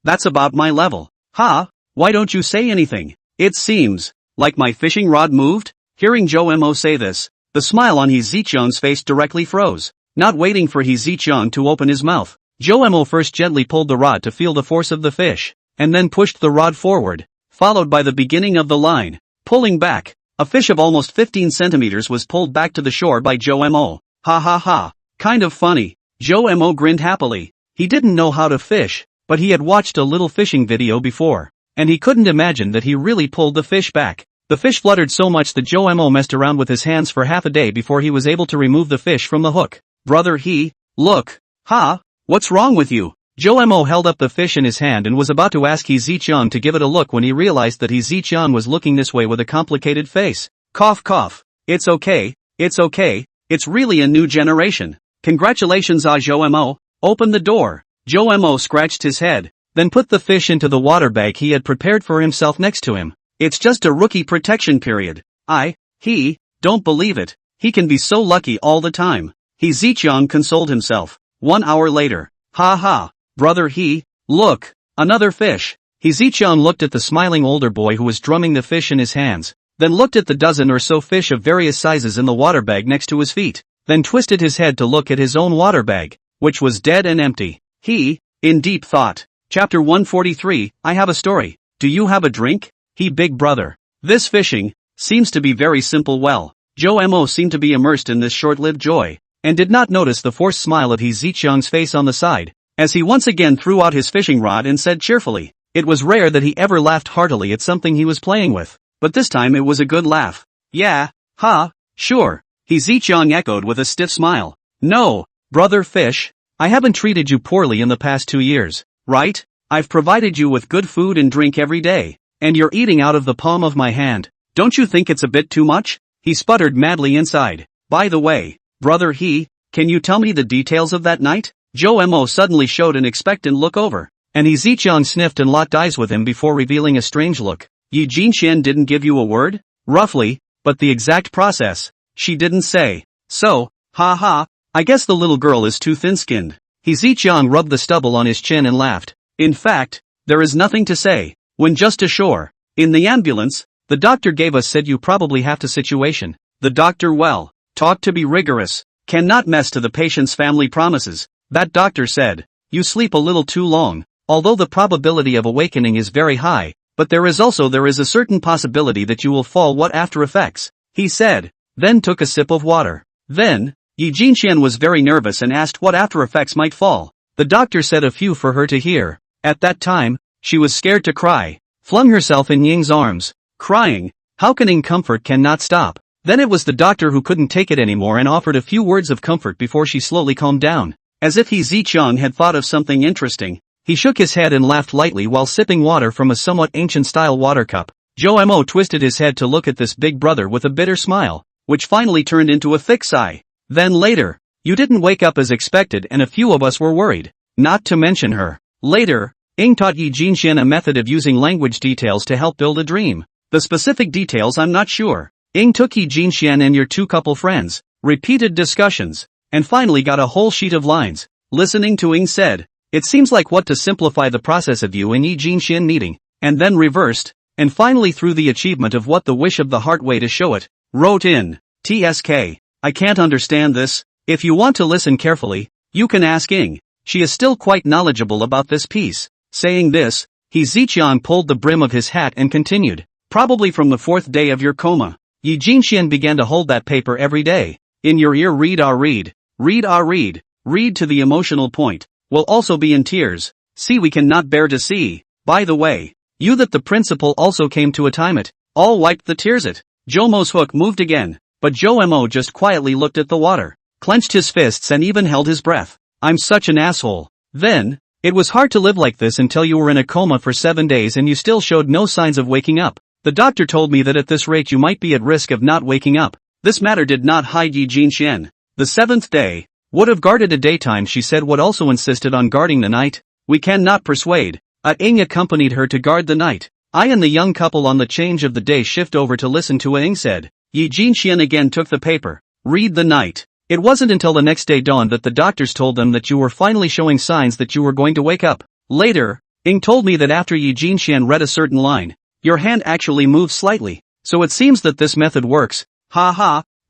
that's about my level. Ha, why don't you say anything? It seems like my fishing rod moved. Hearing Joe Mo say this, the smile on He Ziqiang's face directly froze. Not waiting for He Ziqiang to open his mouth, Joe Mo first gently pulled the rod to feel the force of the fish, and then pushed the rod forward, followed by the beginning of the line. Pulling back, a fish of almost 15 centimeters was pulled back to the shore by Joe Mo. Ha ha ha, kind of funny. Joe Mo grinned happily. He didn't know how to fish, but he had watched a little fishing video before, and he couldn't imagine that he really pulled the fish back. The fish fluttered so much that Joe Mo messed around with his hands for half a day before he was able to remove the fish from the hook. Brother he, look. Ha, what's wrong with you? Joe Mo held up the fish in his hand and was about to ask He Ziqiang to give it a look when he realized that He Ziqiang was looking this way with a complicated face. Cough cough. It's okay, it's okay, it's really a new generation. Congratulations Joe Mo, open the door. Joe Mo scratched his head, then put the fish into the water bag he had prepared for himself next to him. It's just a rookie protection period. Don't believe it, he can be so lucky all the time. He Ziqiang consoled himself. 1 hour later. Ha ha, brother look, another fish. He Ziqiang looked at the smiling older boy who was drumming the fish in his hands, then looked at the dozen or so fish of various sizes in the water bag next to his feet, then twisted his head to look at his own water bag, which was dead and empty. He, in deep thought. Chapter 143, I have a story. Do you have a drink? Big brother. This fishing seems to be very simple. Well, Joe Mo seemed to be immersed in this short-lived joy, and did not notice the forced smile of He Ziqiang's face on the side, as he once again threw out his fishing rod and said cheerfully. It was rare that he ever laughed heartily at something he was playing with, but this time it was a good laugh. Yeah, sure, He Ziqiang echoed with a stiff smile. No, brother fish, I haven't treated you poorly in the past 2 years, right? I've provided you with good food and drink every day, and you're eating out of the palm of my hand. Don't you think it's a bit too much? He sputtered madly inside. By the way, brother can you tell me the details of that night? Joe Mo suddenly showed an expectant look over, and He Ziqiang sniffed and locked eyes with him before revealing a strange look. Yi Jinxian didn't give you a word? Roughly, but the exact process, she didn't say. So, I guess the little girl is too thin-skinned. He Ziqiang rubbed the stubble on his chin and laughed. In fact, there is nothing to say. When just ashore, in the ambulance, the doctor gave us said you probably have to situation. The doctor taught to be rigorous, cannot mess to the patient's family promises. That doctor said, you sleep a little too long, although the probability of awakening is very high, but there is a certain possibility that you will fall. What after effects? He said, then took a sip of water. Then, Yi Jinxian was very nervous and asked what after effects might fall. The doctor said a few for her to hear. At that time, she was scared to cry, flung herself in Ying's arms, crying. How can Ying comfort cannot stop? Then it was the doctor who couldn't take it anymore and offered a few words of comfort before she slowly calmed down. As if He Ziqiang had thought of something interesting, he shook his head and laughed lightly while sipping water from a somewhat ancient-style water cup. Joe Mo twisted his head to look at this big brother with a bitter smile, which finally turned into a thick sigh. Then later, you didn't wake up as expected and a few of us were worried, not to mention her. Later, Ying taught Yi Jinxian a method of using language details to help build a dream. The specific details I'm not sure. Ying took Yi Jinxian and your 2 couple friends, repeated discussions, and finally got a whole sheet of lines. Listening to Ying said, it seems like what to simplify the process of you and Yi Jinxian meeting, and then reversed, and finally through the achievement of what the wish of the heart way to show it. Wrote in, TSK. I can't understand this. If you want to listen carefully, you can ask Ying. She is still quite knowledgeable about this piece. Saying this, He Ziqiang pulled the brim of his hat and continued. Probably from the 4th day of your coma. Yi Jinxian began to hold that paper every day. In your ear read to the emotional point. Will also be in tears. See we cannot bear to see. By the way, you that the principal also came to a time it. All wiped the tears it. Joe Mo's hook moved again, but Joe Mo just quietly looked at the water, clenched his fists and even held his breath. I'm such an asshole. Then, it was hard to live like this until you were in a coma for 7 days and you still showed no signs of waking up. The doctor told me that at this rate you might be at risk of not waking up. This matter did not hide Yi Jinxian. The 7th day, would have guarded a daytime she said would also insisted on guarding the night. We cannot persuade. Ying accompanied her to guard the night. I and the young couple on the change of the day shift over to listen to what Ying said. Yi Jinxian again took the paper. Read the night. It wasn't until the next day dawned that the doctors told them that you were finally showing signs that you were going to wake up. Later, Ying told me that after Yi Jinxian read a certain line, your hand actually moved slightly. So it seems that this method works.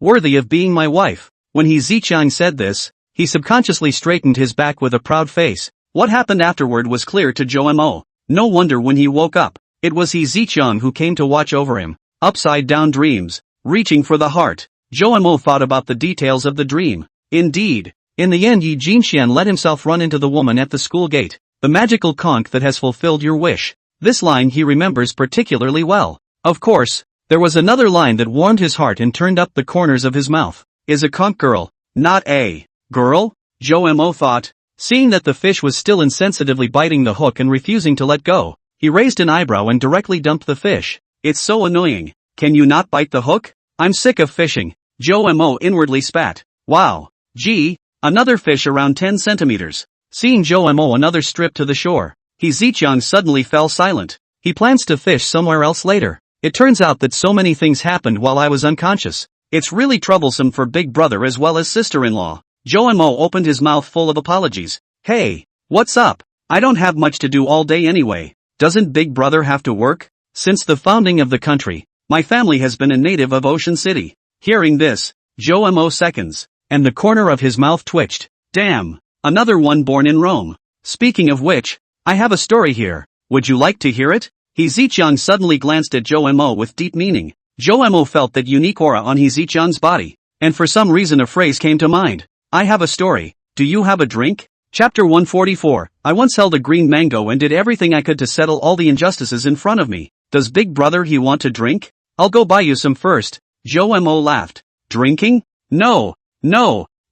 Worthy of being my wife. When He Ziqiang said this, he subconsciously straightened his back with a proud face. What happened afterward was clear to Joe Mo. No wonder when he woke up, it was He Ziqiang who came to watch over him. Upside down dreams, reaching for the heart. Joe Mo thought about the details of the dream. Indeed, in the end Yi Jinxian let himself run into the woman at the school gate. The magical conch that has fulfilled your wish. This line he remembers particularly well. Of course, there was another line that warmed his heart and turned up the corners of his mouth. Is a conch girl, not a girl? Joe Mo thought. Seeing that the fish was still insensitively biting the hook and refusing to let go, he raised an eyebrow and directly dumped the fish. It's so annoying. Can you not bite the hook? I'm sick of fishing. Joe inwardly spat. Wow. Gee, another fish around 10 centimeters. Seeing Joe another strip to the shore, He Zichang suddenly fell silent. He plans to fish somewhere else later. It turns out that so many things happened while I was unconscious. It's really troublesome for big brother as well as sister-in-law. Joe opened his mouth full of apologies. Hey, what's up? I don't have much to do all day anyway. Doesn't big brother have to work? Since the founding of the country, my family has been a native of Ocean City. Hearing this, Joe seconds, and the corner of his mouth twitched. Damn, another one born in Rome. Speaking of which, I have a story here. Would you like to hear it? He Zichang suddenly glanced at Joe with deep meaning. Joe felt that unique aura on He Zichang's body, and for some reason a phrase came to mind. I have a story. Do you have a drink? Chapter 144. I once held a green mango and did everything I could to settle all the injustices in front of me. Does big brother he want to drink? I'll go buy you some first. Joe laughed. Drinking? No.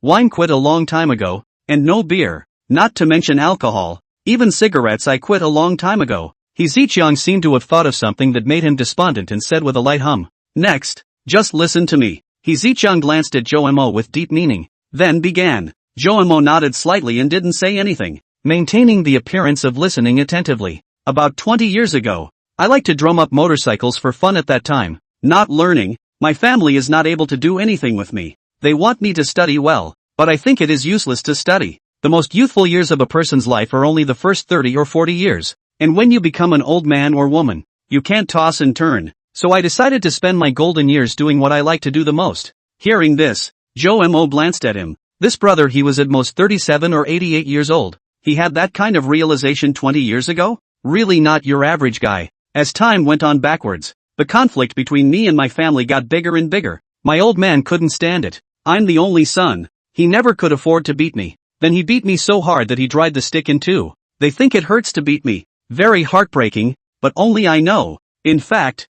Wine quit a long time ago, and no beer, not to mention alcohol. Even cigarettes I quit a long time ago. He Zichang seemed to have thought of something that made him despondent and said with a light hum. Next, just listen to me. He Zichang glanced at Joe with deep meaning, then began. Joe nodded slightly and didn't say anything, maintaining the appearance of listening attentively. About 20 years ago, I liked to drum up motorcycles for fun at that time. Not learning, my family is not able to do anything with me. They want me to study well, but I think it is useless to study. The most youthful years of a person's life are only the first 30 or 40 years. And when you become an old man or woman, you can't toss and turn. So I decided to spend my golden years doing what I like to do the most. Hearing this, Joe glanced at him. This brother he was at most 37 or 88 years old. He had that kind of realization 20 years ago? Really not your average guy. As time went on backwards, the conflict between me and my family got bigger and bigger. My old man couldn't stand it. I'm the only son. He never could afford to beat me. Then he beat me so hard that he dried the stick in two. They think it hurts to beat me. Very heartbreaking, but only I know. In fact,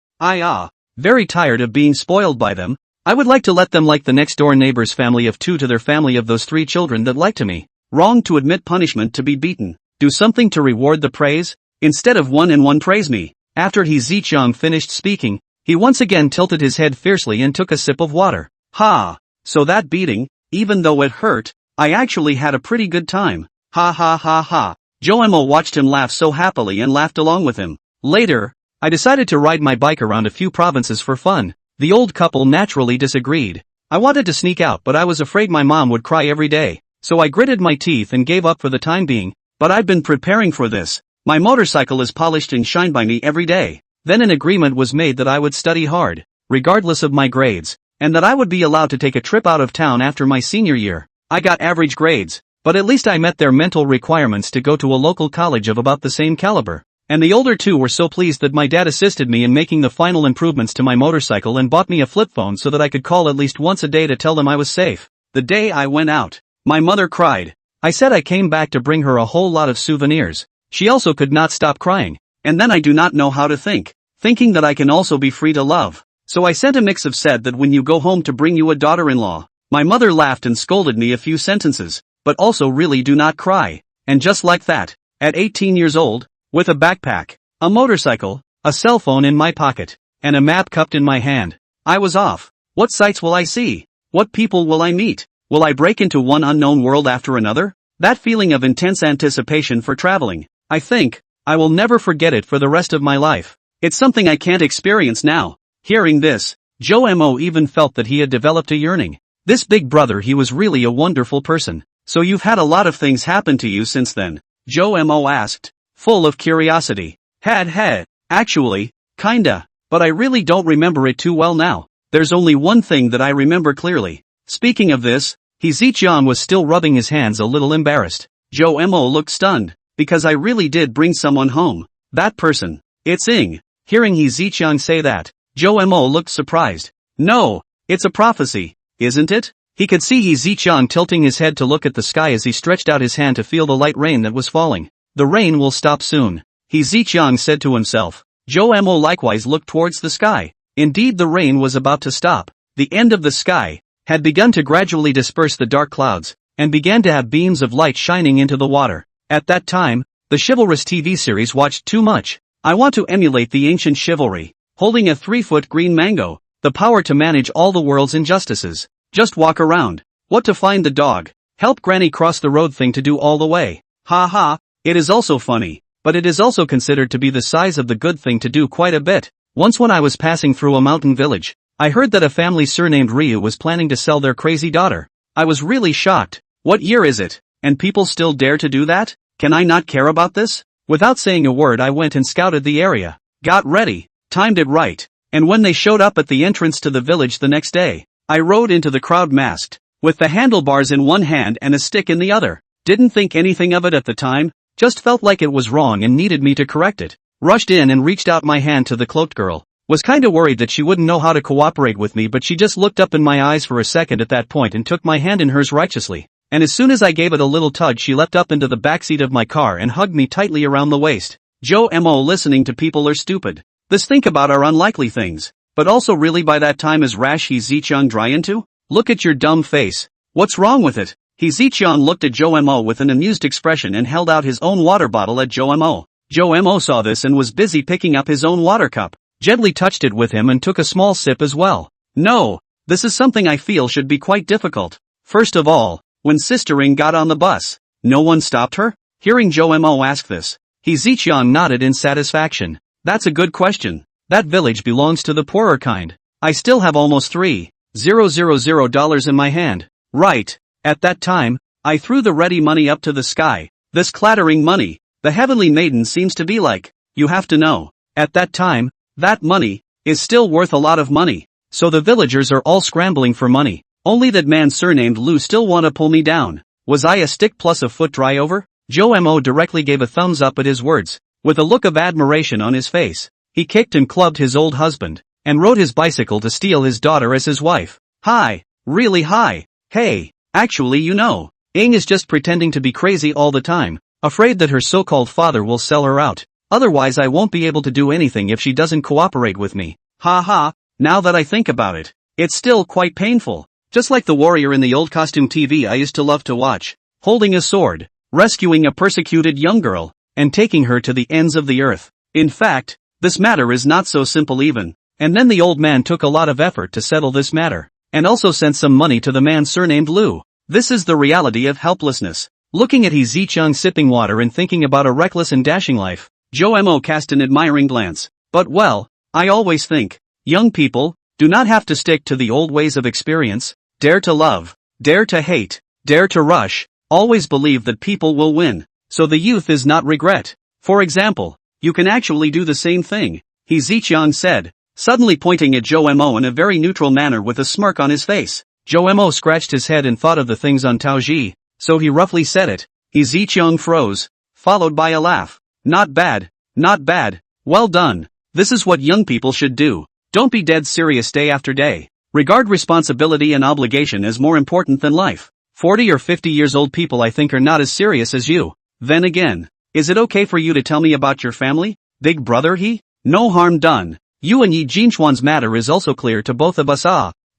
very tired of being spoiled by them. I would like to let them like the next door neighbor's family of two to their family of those 3 children that like to me. Wrong to admit punishment to be beaten. Do something to reward the praise, instead of one and one praise me. After He Zichang finished speaking, he once again tilted his head fiercely and took a sip of water. Ha! So that beating, even though it hurt, I actually had a pretty good time. Ha ha ha ha. Joe watched him laugh so happily and laughed along with him. Later, I decided to ride my bike around a few provinces for fun. The old couple naturally disagreed. I wanted to sneak out but I was afraid my mom would cry every day. So I gritted my teeth and gave up for the time being. But I've been preparing for this. My motorcycle is polished and shined by me every day. Then an agreement was made that I would study hard, regardless of my grades, and that I would be allowed to take a trip out of town after my senior year. I got average grades, but at least I met their mental requirements to go to a local college of about the same caliber. And the older two were so pleased that my dad assisted me in making the final improvements to my motorcycle and bought me a flip phone so that I could call at least once a day to tell them I was safe. The day I went out, my mother cried. I said I came back to bring her a whole lot of souvenirs. She also could not stop crying. And then I do not know how to think, thinking that I can also be free to love. So I sent a mix of said that when you go home to bring you a daughter-in-law. My mother laughed and scolded me a few sentences, but also really do not cry. And just like that, at 18 years old, with a backpack, a motorcycle, a cell phone in my pocket, and a map cupped in my hand, I was off. What sights will I see? What people will I meet? Will I break into one unknown world after another? That feeling of intense anticipation for traveling, I think, I will never forget it for the rest of my life. It's something I can't experience now. Hearing this, Joe even felt that he had developed a yearning. This big brother he was really a wonderful person. So you've had a lot of things happen to you since then? Joe asked, full of curiosity. Had. Actually, kinda, but I really don't remember it too well now. There's only one thing that I remember clearly. Speaking of this, He Zichang was still rubbing his hands a little embarrassed. Joe looked stunned, because I really did bring someone home. That person. It's Ing. Hearing He Zichang say that, Joe looked surprised. No, it's a prophecy, isn't it? He could see He Zichang tilting his head to look at the sky as he stretched out his hand to feel the light rain that was falling. The rain will stop soon, He Zichang said to himself. Joe likewise looked towards the sky. Indeed, the rain was about to stop. The end of the sky had begun to gradually disperse the dark clouds, and began to have beams of light shining into the water. At that time, the chivalrous TV series watched too much. I want to emulate the ancient chivalry, holding a 3-foot green mango, the power to manage all the world's injustices. Just walk around. What to find the dog? Help granny cross the road thing to do all the way. Ha ha, it is also funny, but it is also considered to be the size of the good thing to do quite a bit. Once when I was passing through a mountain village, I heard that a family surnamed Ryu was planning to sell their crazy daughter. I was really shocked. What year is it? And people still dare to do that? Can I not care about this? Without saying a word I went and scouted the area. Got ready. Timed it right. And when they showed up at the entrance to the village the next day, I rode into the crowd masked, with the handlebars in one hand and a stick in the other. Didn't think anything of it at the time, just felt like it was wrong and needed me to correct it. Rushed in and reached out my hand to the cloaked girl. Was kinda worried that she wouldn't know how to cooperate with me, but she just looked up in my eyes for a second at that point and took my hand in hers righteously. And as soon as I gave it a little tug she leapt up into the backseat of my car and hugged me tightly around the waist. Joe Mo, listening to people are stupid. This think about are unlikely things. But also really by that time is Rash He Zicheng dry into? Look at your dumb face. What's wrong with it? He Zicheng looked at Joe Mo with an amused expression and held out his own water bottle at Joe Mo. Joe Mo saw this and was busy picking up his own water cup. Gently touched it with him and took a small sip as well. No, this is something I feel should be quite difficult. First of all, when Sister Ing got on the bus, no one stopped her? Hearing Joe Mo ask this, He Zicheng nodded in satisfaction. That's a good question. That village belongs to the poorer kind. I still have almost $3,000 in my hand. Right. At that time, I threw the ready money up to the sky. This clattering money, the heavenly maiden seems to be like. You have to know. At that time, that money is still worth a lot of money. So the villagers are all scrambling for money. Only that man surnamed Lu still wanna pull me down. Was I a stick plus a foot dry over? Joe Mo directly gave a thumbs up at his words, with a look of admiration on his face. He kicked and clubbed his old husband, and rode his bicycle to steal his daughter as his wife. Hi, really hi. Hey, actually you know, Ing is just pretending to be crazy all the time, afraid that her so-called father will sell her out. Otherwise I won't be able to do anything if she doesn't cooperate with me. Ha ha, now that I think about it, it's still quite painful. Just like the warrior in the old costume TV I used to love to watch, holding a sword, rescuing a persecuted young girl, and taking her to the ends of the earth. In fact, this matter is not so simple even. And then the old man took a lot of effort to settle this matter, and also sent some money to the man surnamed Lu. This is the reality of helplessness. Looking at He Zicheng sipping water and thinking about a reckless and dashing life, Joe Mo cast an admiring glance. But well, I always think, young people, do not have to stick to the old ways of experience. Dare to love, dare to hate, dare to rush, always believe that people will win. So the youth is not regret. For example, you can actually do the same thing, He Zicheng said, suddenly pointing at Joe Mo in a very neutral manner with a smirk on his face. Joe Mo scratched his head and thought of the things on Taoji, so he roughly said it. He Zicheng froze, followed by a laugh. Not bad, not bad, well done. This is what young people should do. Don't be dead serious day after day. Regard responsibility and obligation as more important than life. 40 or 50 years old people I think are not as serious as you. Then again, is it okay for you to tell me about your family? Big brother he? No harm done. You and Yi Jinchuan's matter is also clear to both of us.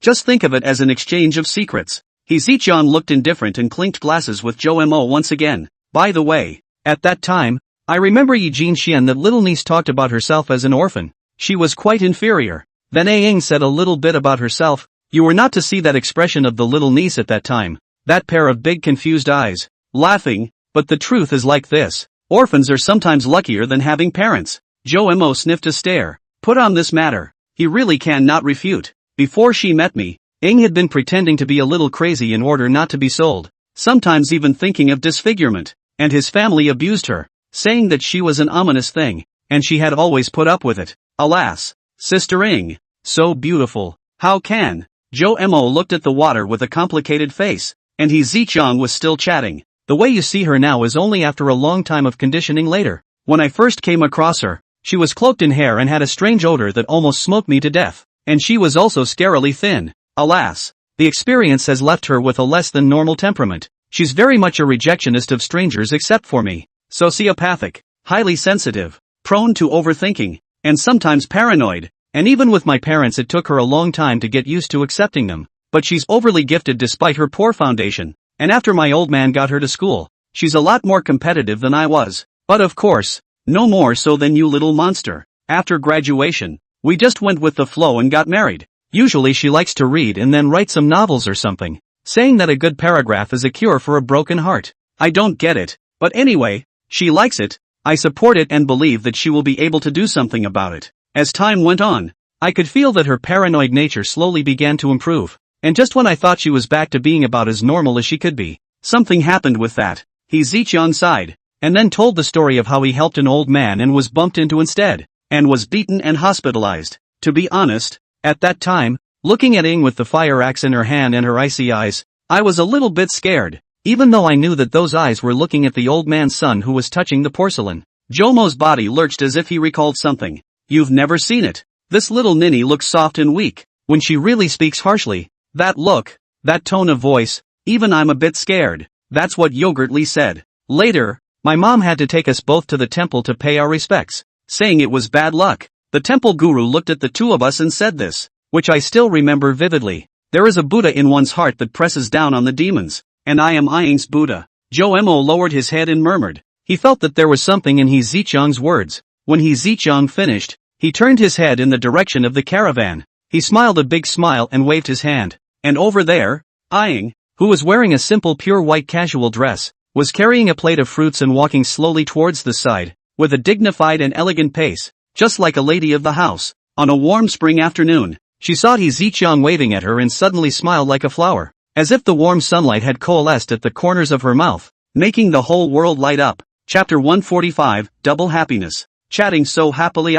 Just think of it as an exchange of secrets. He Zicheng looked indifferent and clinked glasses with Joe Mo once again. By the way, at that time, I remember Yi Jinxian that little niece talked about herself as an orphan. She was quite inferior. Then Aang said a little bit about herself. You were not to see that expression of the little niece at that time. That pair of big confused eyes. Laughing, but the truth is like this. Orphans are sometimes luckier than having parents. Joe Mo sniffed a stare. Put on this matter. He really cannot refute. Before she met me, Ing had been pretending to be a little crazy in order not to be sold. Sometimes even thinking of disfigurement. And his family abused her, saying that she was an ominous thing, and she had always put up with it. Alas, Sister Ing, so beautiful. How can? Joe Mo looked at the water with a complicated face, and He Zicheng was still chatting. The way you see her now is only after a long time of conditioning later. When I first came across her, she was cloaked in hair and had a strange odor that almost smoked me to death. And she was also scarily thin. Alas, the experience has left her with a less than normal temperament. She's very much a rejectionist of strangers except for me. Sociopathic, highly sensitive, prone to overthinking, and sometimes paranoid. And even with my parents it took her a long time to get used to accepting them. But she's overly gifted despite her poor foundation. and after my old man got her to school, she's a lot more competitive than I was. But of course, no more so than you little monster. After graduation, we just went with the flow and got married. Usually she likes to read and then write some novels or something, saying that a good paragraph is a cure for a broken heart. I don't get it, but anyway, she likes it. I support it and believe that she will be able to do something about it. As time went on, I could feel that her paranoid nature slowly began to improve, and just when I thought she was back to being about as normal as she could be, something happened with that. Zichang sighed, and then told the story of how he helped an old man and was bumped into instead, and was beaten and hospitalized. To be honest, at that time, looking at Ing with the fire axe in her hand and her icy eyes, I was a little bit scared, even though I knew that those eyes were looking at the old man's son who was touching the porcelain. Jomo's body lurched as if he recalled something. You've never seen it. This little ninny looks soft and weak. When she really speaks harshly, that look, that tone of voice, even I'm a bit scared. That's what Yogurtly said. Later, my mom had to take us both to the temple to pay our respects, saying it was bad luck. The temple guru looked at the two of us and said this, which I still remember vividly. There is a Buddha in one's heart that presses down on the demons, and I am Ing's Buddha. Mo lowered his head and murmured. He felt that there was something in Zichang's words. When Zichang finished, he turned his head in the direction of the caravan. He smiled a big smile and waved his hand. And over there, Ing, who was wearing a simple pure white casual dress, was carrying a plate of fruits and walking slowly towards the side, with a dignified and elegant pace, just like a lady of the house. On a warm spring afternoon, she saw Zichang waving at her and suddenly smiled like a flower, as if the warm sunlight had coalesced at the corners of her mouth, making the whole world light up. Chapter 145, Double Happiness. Chatting so happily.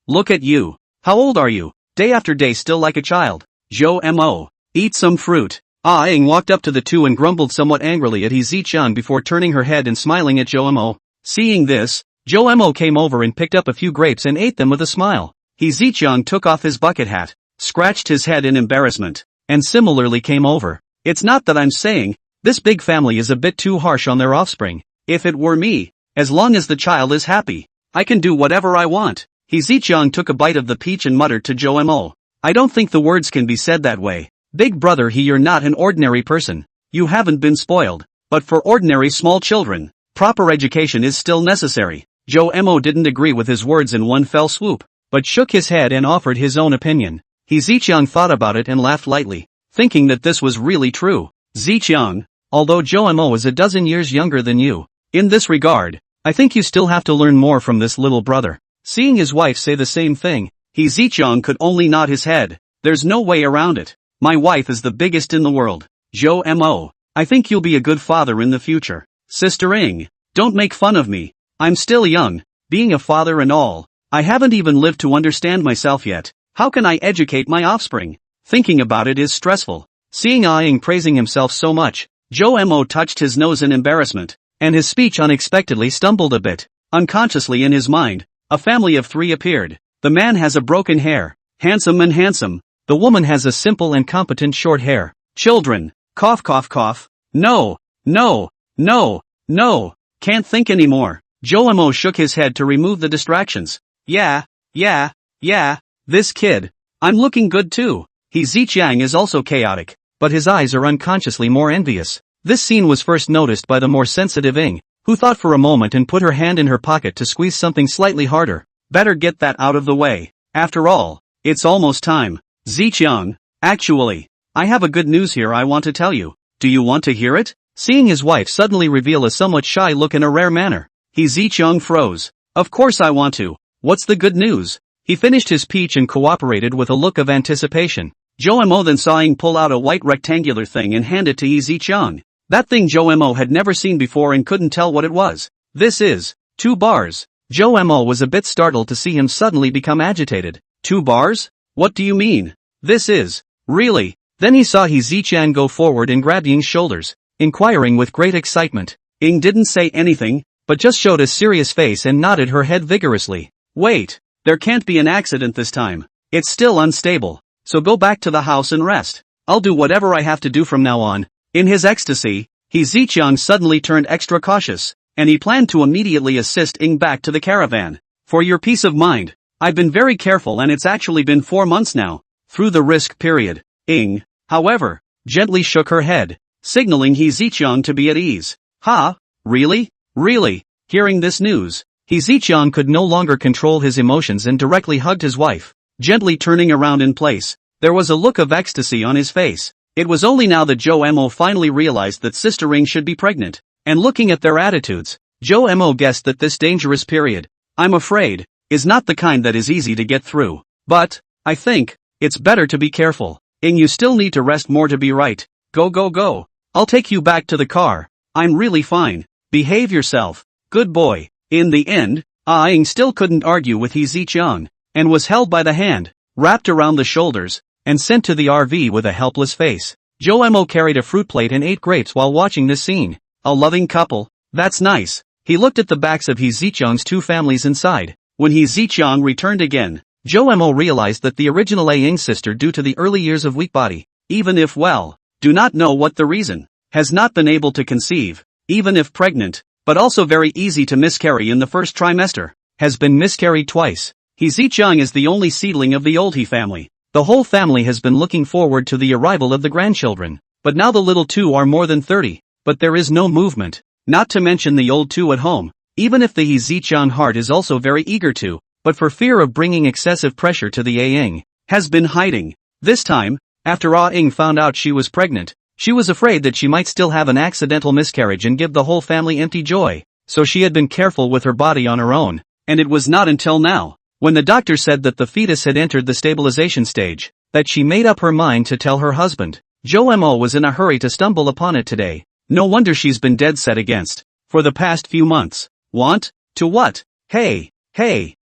Look at you. How old are you? Day after day still like a child. Mo. Eat some fruit. Ing walked up to the two and grumbled somewhat angrily at Zichang before turning her head and smiling at Mo. Seeing this, Mo came over and picked up a few grapes and ate them with a smile. Zichang took off his bucket hat, scratched his head in embarrassment, and similarly came over. It's not that I'm saying, this big family is a bit too harsh on their offspring. If it were me, as long as the child is happy, I can do whatever I want. Zichang took a bite of the peach and muttered to Mo. I don't think the words can be said that way. Big brother, you're not an ordinary person. You haven't been spoiled. But for ordinary small children, proper education is still necessary. Mo didn't agree with his words in one fell swoop, but shook his head and offered his own opinion. Zichang thought about it and laughed lightly, thinking that this was really true. Zichang, although Mo is a dozen years younger than you, in this regard, I think you still have to learn more from this little brother. Seeing his wife say the same thing, Zichang could only nod his head. There's no way around it. My wife is the biggest in the world. Mo, I think you'll be a good father in the future. Sister Ing, don't make fun of me. I'm still young, being a father and all. I haven't even lived to understand myself yet. How can I educate my offspring? Thinking about it is stressful. Seeing Ing praising himself so much, Mo touched his nose in embarrassment, and his speech unexpectedly stumbled a bit. Unconsciously in his mind, a family of three appeared. The man has a broken hair, handsome and handsome. The woman has a simple and competent short hair. Children, cough cough cough. No, no, no, no, can't think anymore. Mo shook his head to remove the distractions. Yeah, this kid. I'm looking good too. Zichang is also chaotic, but his eyes are unconsciously more envious. This scene was first noticed by the more sensitive Ing, who thought for a moment and put her hand in her pocket to squeeze something slightly harder. Better get that out of the way. After all, it's almost time. Zichang, actually, I have a good news here I want to tell you. Do you want to hear it? Seeing his wife suddenly reveal a somewhat shy look in a rare manner, Zichang froze. Of course I want to. What's the good news? He finished his peach and cooperated with a look of anticipation. Mo then saw Ing pull out a white rectangular thing and hand it to Zichang. That thing Mo had never seen before and couldn't tell what it was. This is 2 bars. Mo was a bit startled to see him suddenly become agitated. 2 bars? What do you mean? This is, really? Then he saw Zichang go forward and grabbed Ing's shoulders, inquiring with great excitement. Ing didn't say anything, but just showed a serious face and nodded her head vigorously. Wait, there can't be an accident this time. It's still unstable, so go back to the house and rest. I'll do whatever I have to do from now on. In his ecstasy, Zichang suddenly turned extra cautious, and he planned to immediately assist Ing back to the caravan. For your peace of mind, I've been very careful and it's actually been 4 months now, through the risk period. Ing, however, gently shook her head. signaling He Ziqiang to be at ease. Ha? Really? Really? Hearing this news, He Ziqiang could no longer control his emotions and directly hugged his wife, gently turning around in place. There was a look of ecstasy on his face. It was only now that Joe Mo finally realized that Sister Ring should be pregnant, and looking at their attitudes, Joe Mo guessed that this dangerous period, I'm afraid, is not the kind that is easy to get through. But, I think, it's better to be careful. You still need to rest more to be right. Go. I'll take you back to the car. I'm really fine. Behave yourself. Good boy. In the end, Ing still couldn't argue with He Ziqiang, and was held by the hand, wrapped around the shoulders, and sent to the RV with a helpless face. Joe Mo carried a fruit plate and ate grapes while watching this scene. A loving couple. That's nice. He looked at the backs of He Ziqiang's two families inside. When He Ziqiang returned again, Joe Mo realized that the original Ing sister, due to the early years of weak body, even if do not know what the reason, has not been able to conceive, even if pregnant, but also very easy to miscarry in the first trimester, has been miscarried twice. He Ziqiang is the only seedling of the old He family. The whole family has been looking forward to the arrival of the grandchildren, but now the little two are more than 30, but there is no movement, not to mention the old two at home, even if the He Ziqiang heart is also very eager to, but for fear of bringing excessive pressure to the Ing, has been hiding. This time, after Ing found out she was pregnant, she was afraid that she might still have an accidental miscarriage and give the whole family empty joy, so she had been careful with her body on her own, and it was not until now, when the doctor said that the fetus had entered the stabilization stage, that she made up her mind to tell her husband. Joe Mo was in a hurry to stumble upon it today. No wonder she's been dead set against, for the past few months. Want? To what? Hey.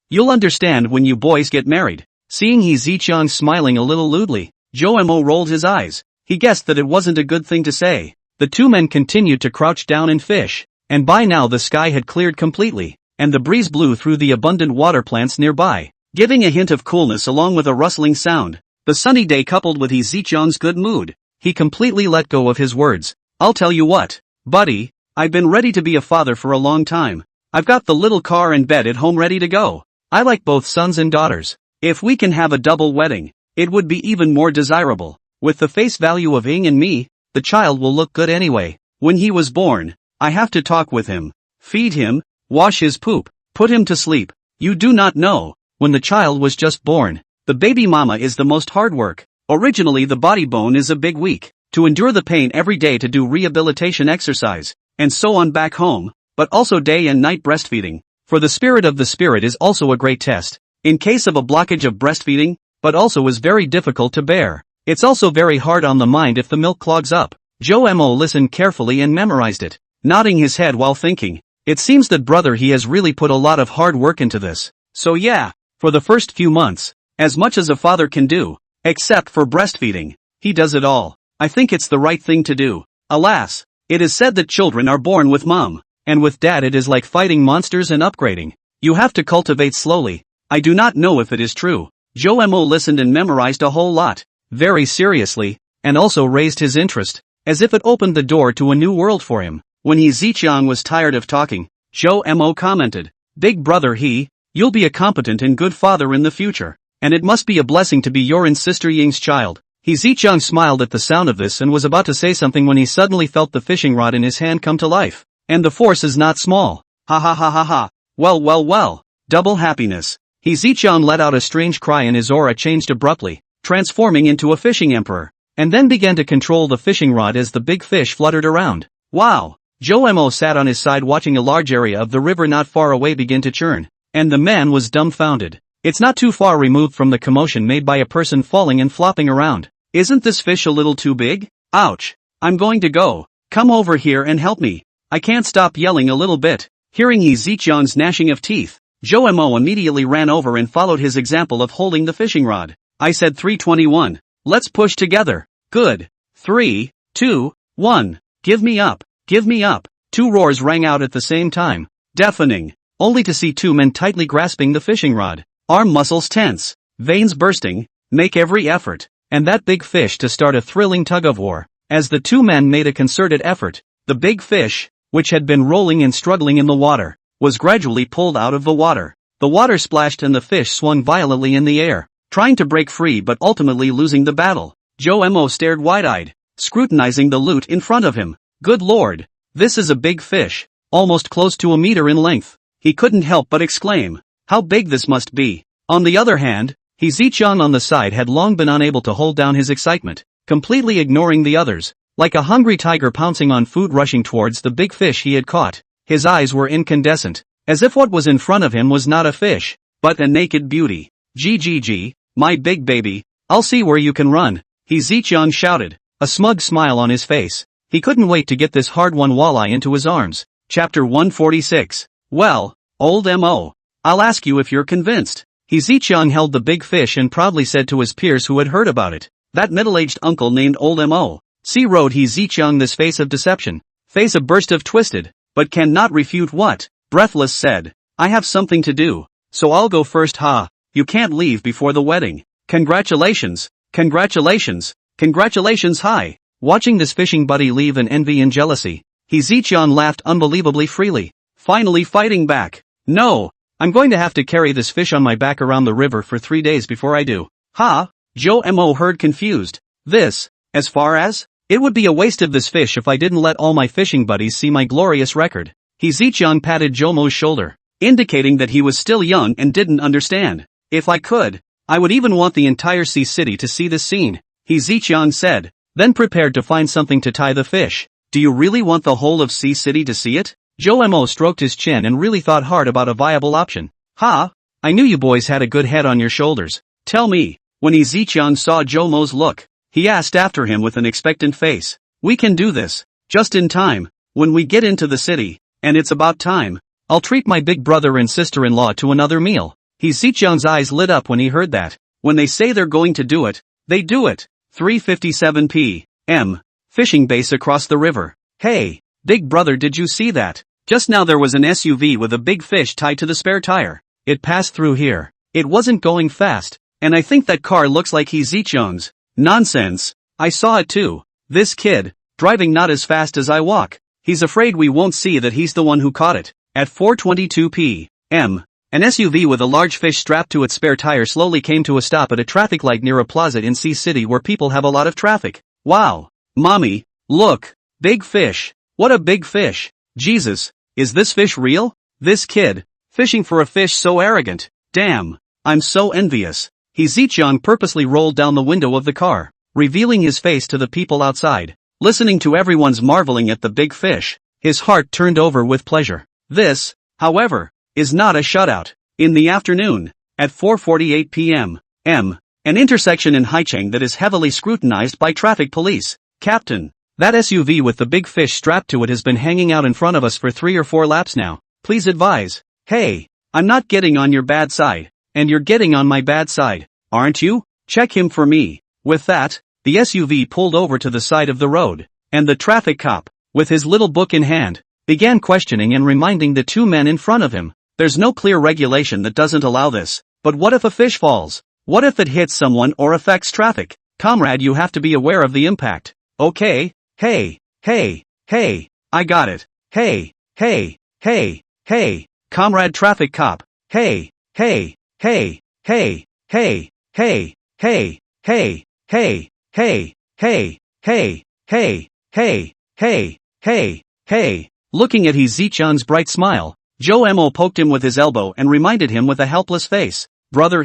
You'll understand when you boys get married. Seeing He Ziqiang smiling a little lewdly, Joe Mo rolled his eyes. He guessed that it wasn't a good thing to say. The two men continued to crouch down and fish, and by now the sky had cleared completely, and the breeze blew through the abundant water plants nearby, giving a hint of coolness along with a rustling sound. The sunny day coupled with He Ziqiang's good mood, he completely let go of his words. I'll tell you what, buddy, I've been ready to be a father for a long time. I've got the little car and bed at home ready to go. I like both sons and daughters. If we can have a double wedding, it would be even more desirable. With the face value of Ing and me, the child will look good anyway. When he was born, I have to talk with him, feed him, wash his poop, put him to sleep. You do not know, when the child was just born, the baby mama is the most hard work. Originally the body bone is a big weak, to endure the pain every day to do rehabilitation exercise, and so on back home, but also day and night breastfeeding. For the spirit of the spirit is also a great test, in case of a blockage of breastfeeding, but also is very difficult to bear. It's also very hard on the mind if the milk clogs up. Joe Mo listened carefully and memorized it, nodding his head while thinking. It seems that brother he has really put a lot of hard work into this. So yeah, for the first few months, as much as a father can do, except for breastfeeding, he does it all. I think it's the right thing to do. Alas, it is said that children are born with mom, and with dad it is like fighting monsters and upgrading. You have to cultivate slowly. I do not know if it is true. Joe Mo listened and memorized a whole lot, very seriously, and also raised his interest, as if it opened the door to a new world for him. When He Ziqiang was tired of talking, Joe Mo commented, Big brother you'll be a competent and good father in the future, and it must be a blessing to be your and sister Ying's child. He Ziqiang smiled at the sound of this and was about to say something when he suddenly felt the fishing rod in his hand come to life. And the force is not small. Ha. Well. Double happiness. He Ziqiang let out a strange cry and his aura changed abruptly, transforming into a fishing emperor, and then began to control the fishing rod as the big fish fluttered around. Wow! Joe Mo sat on his side watching a large area of the river not far away begin to churn, and the man was dumbfounded. It's not too far removed from the commotion made by a person falling and flopping around. Isn't this fish a little too big? Ouch! I'm going to go. Come over here and help me. I can't stop yelling a little bit. Hearing He Ziqiang's gnashing of teeth, Joe Mo immediately ran over and followed his example of holding the fishing rod. I said 321. Let's push together. Good. 3, 2, 1. Give me up. Give me up. Two roars rang out at the same time, deafening, only to see two men tightly grasping the fishing rod, arm muscles tense, veins bursting, make every effort, and that big fish to start a thrilling tug-of-war. As the two men made a concerted effort, the big fish, which had been rolling and struggling in the water, was gradually pulled out of the water. The water splashed and the fish swung violently in the air, trying to break free but ultimately losing the battle. Joe Mo stared wide-eyed, scrutinizing the loot in front of him. Good lord! This is a big fish, almost close to a meter in length. He couldn't help but exclaim, how big this must be. On the other hand, Zichang on the side had long been unable to hold down his excitement, completely ignoring the others, like a hungry tiger pouncing on food rushing towards the big fish he had caught. His eyes were incandescent, as if what was in front of him was not a fish, but a naked beauty. GGG, my big baby, I'll see where you can run, Zichang shouted, a smug smile on his face. He couldn't wait to get this hard-won walleye into his arms. Chapter 146. Well, old M.O., I'll ask you if you're convinced. Zichang held the big fish and proudly said to his peers who had heard about it, that middle-aged uncle named old M.O. See road Zichang this face of deception, face a burst of twisted, but cannot refute what, breathless said, I have something to do, so I'll go first ha, you can't leave before the wedding. Congratulations, congratulations, congratulations hi. Watching this fishing buddy leave in envy and jealousy, Zichang laughed unbelievably freely, finally fighting back. No, I'm going to have to carry this fish on my back around the river for 3 days before I do. Ha, Joe M.O. heard confused. This, as far as? It would be a waste of this fish if I didn't let all my fishing buddies see my glorious record. Zichang patted Jomo's shoulder, indicating that he was still young and didn't understand. If I could, I would even want the entire sea city to see this scene, Zichang said, then prepared to find something to tie the fish. Do you really want the whole of Sea City to see it? Joe M.O. stroked his chin and really thought hard about a viable option. Ha! I knew you boys had a good head on your shoulders. Tell me, when Zichang saw Jomo's look, he asked after him with an expectant face. We can do this, just in time, when we get into the city, and it's about time. I'll treat my big brother and sister-in-law to another meal. Zichang's eyes lit up when he heard that. When they say they're going to do it, they do it. 3:57 p.m. Fishing base across the river. Hey, big brother, did you see that? Just now there was an SUV with a big fish tied to the spare tire. It passed through here. It wasn't going fast, and I think that car looks like Zichang's. Nonsense. I saw it too. This kid, driving not as fast as I walk. He's afraid we won't see that he's the one who caught it. At 4:22 p.m. An SUV with a large fish strapped to its spare tire slowly came to a stop at a traffic light near a plaza in Sea City where people have a lot of traffic. Wow. Mommy, look. Big fish. What a big fish. Jesus, is this fish real? This kid, fishing for a fish so arrogant. Damn. I'm so envious. Zichang purposely rolled down the window of the car, revealing his face to the people outside. Listening to everyone's marveling at the big fish, his heart turned over with pleasure. This, however, is not a shutout. In the afternoon, at 4:48 p.m. an intersection in Haicheng that is heavily scrutinized by traffic police. Captain, that SUV with the big fish strapped to it has been hanging out in front of us for 3 or 4 laps now. Please advise. Hey, I'm not getting on your bad side, and you're getting on my bad side, aren't you? Check him for me. With that, the SUV pulled over to the side of the road, and the traffic cop, with his little book in hand, began questioning and reminding the 2 men in front of him. There's no clear regulation that doesn't allow this, but what if a fish falls? What if it hits someone or affects traffic? Comrade, you have to be aware of the impact. Okay, hey, I got it. Hey, comrade traffic cop. Hey, Looking at Zichang's bright smile, Joe M.O. poked him with his elbow and reminded him with a helpless face. Brother,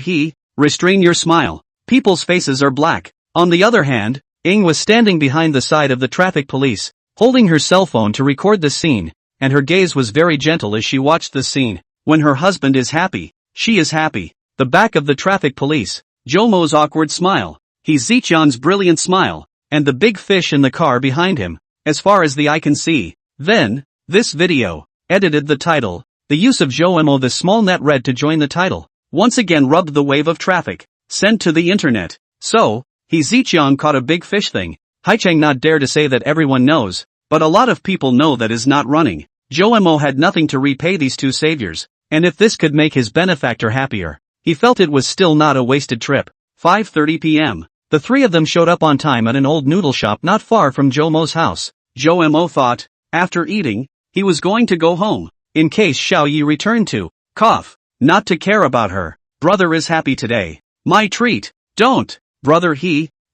restrain your smile. People's faces are black. On the other hand, Ing was standing behind the side of the traffic police, holding her cell phone to record the scene, and her gaze was very gentle as she watched the scene. When her husband is happy, she is happy. The back of the traffic police, Jomo's awkward smile, Zichang's brilliant smile, and the big fish in the car behind him, as far as the eye can see. Then, this video, edited the title, the use of Joe M.O. the small net read to join the title, once again rubbed the wave of traffic, sent to the internet. So, Zichang caught a big fish thing. Haicheng not dare to say that everyone knows, but a lot of people know that is not running. Joe M.O. had nothing to repay these 2 saviors, and if this could make his benefactor happier, he felt it was still not a wasted trip. 5:30 p.m. The 3 of them showed up on time at an old noodle shop not far from Joe M.O.'s house. Joe M.O. thought, after eating, he was going to go home, in case Xiao Yi returned to, cough, not to care about her. Brother is happy today. My treat. Don't, brother,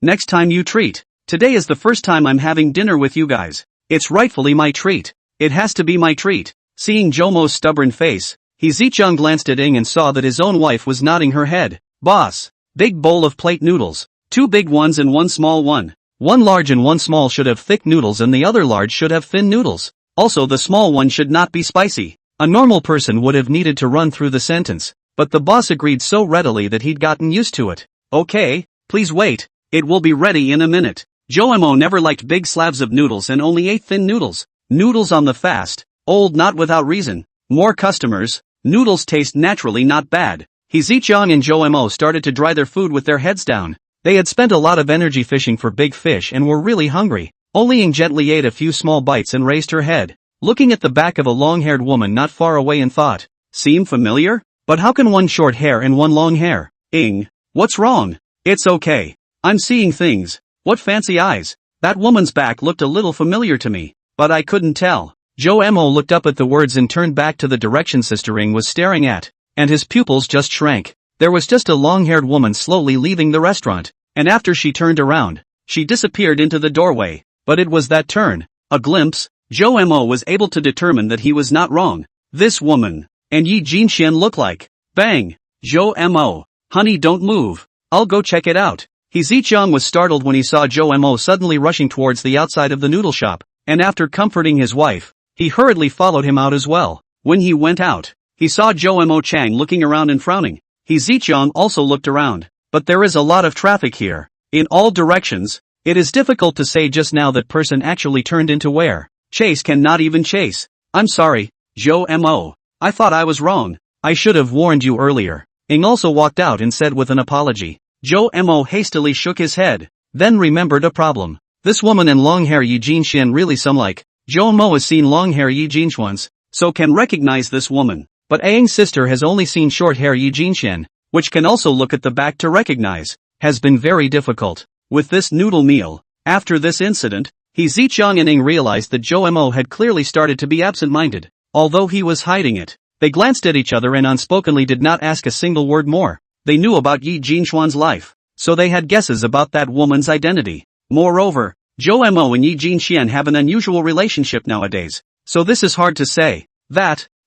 next time you treat. Today is the first time I'm having dinner with you guys. It's rightfully my treat. It has to be my treat. Seeing Jomo's stubborn face, Hee Zichang glanced at Ing and saw that his own wife was nodding her head. Boss. Big bowl of plate noodles. 2 big ones and 1 small one. 1 large and 1 small should have thick noodles and the other large should have thin noodles. Also the small one should not be spicy. A normal person would have needed to run through the sentence, but the boss agreed so readily that he'd gotten used to it. Okay, please wait. It will be ready in a minute. Jomo never liked big slabs of noodles and only ate thin noodles. Noodles on the fast. Old not without reason. More customers. Noodles taste naturally not bad. Hee Zichang and Jomo started to dry their food with their heads down. They had spent a lot of energy fishing for big fish and were really hungry. Only Ing gently ate a few small bites and raised her head, looking at the back of a long-haired woman not far away and thought, seem familiar? But how can 1 short hair and 1 long hair? Ing, what's wrong? It's okay. I'm seeing things. What fancy eyes. That woman's back looked a little familiar to me, but I couldn't tell. Jomo looked up at the words and turned back to the direction Sister Ing was staring at, and his pupils just shrank. There was just a long-haired woman slowly leaving the restaurant, and after she turned around, she disappeared into the doorway. But it was that turn, a glimpse, Jomo was able to determine that he was not wrong. This woman, and Yi Jinxian look like. Bang! Jomo, honey don't move, I'll go check it out. Hee Zichang was startled when he saw Jomo suddenly rushing towards the outside of the noodle shop, and after comforting his wife, he hurriedly followed him out as well. When he went out, he saw Jomo Chang looking around and frowning. Hee Zichang also looked around, but there is a lot of traffic here, in all directions. It is difficult to say just now that person actually turned into where. Chase cannot even chase. I'm sorry, Jomo. I thought I was wrong. I should have warned you earlier. Ing also walked out and said with an apology. Jomo hastily shook his head, then remembered a problem. This woman and long-hair Yi Jinxian really some like. Jomo has seen long-hair Yi Jinxian's, so can recognize this woman. But Aang's sister has only seen short-hair Yi Jinxian, which can also look at the back to recognize. Has been very difficult. With this noodle meal, after this incident, Hee Zichang and Ing realized that Jomo had clearly started to be absent-minded, although he was hiding it. They glanced at each other and unspokenly did not ask a single word more. They knew about Yi Jinxuan's life, so they had guesses about that woman's identity. Moreover, Jomo and Yi Jinxian have an unusual relationship nowadays, so this is hard to say.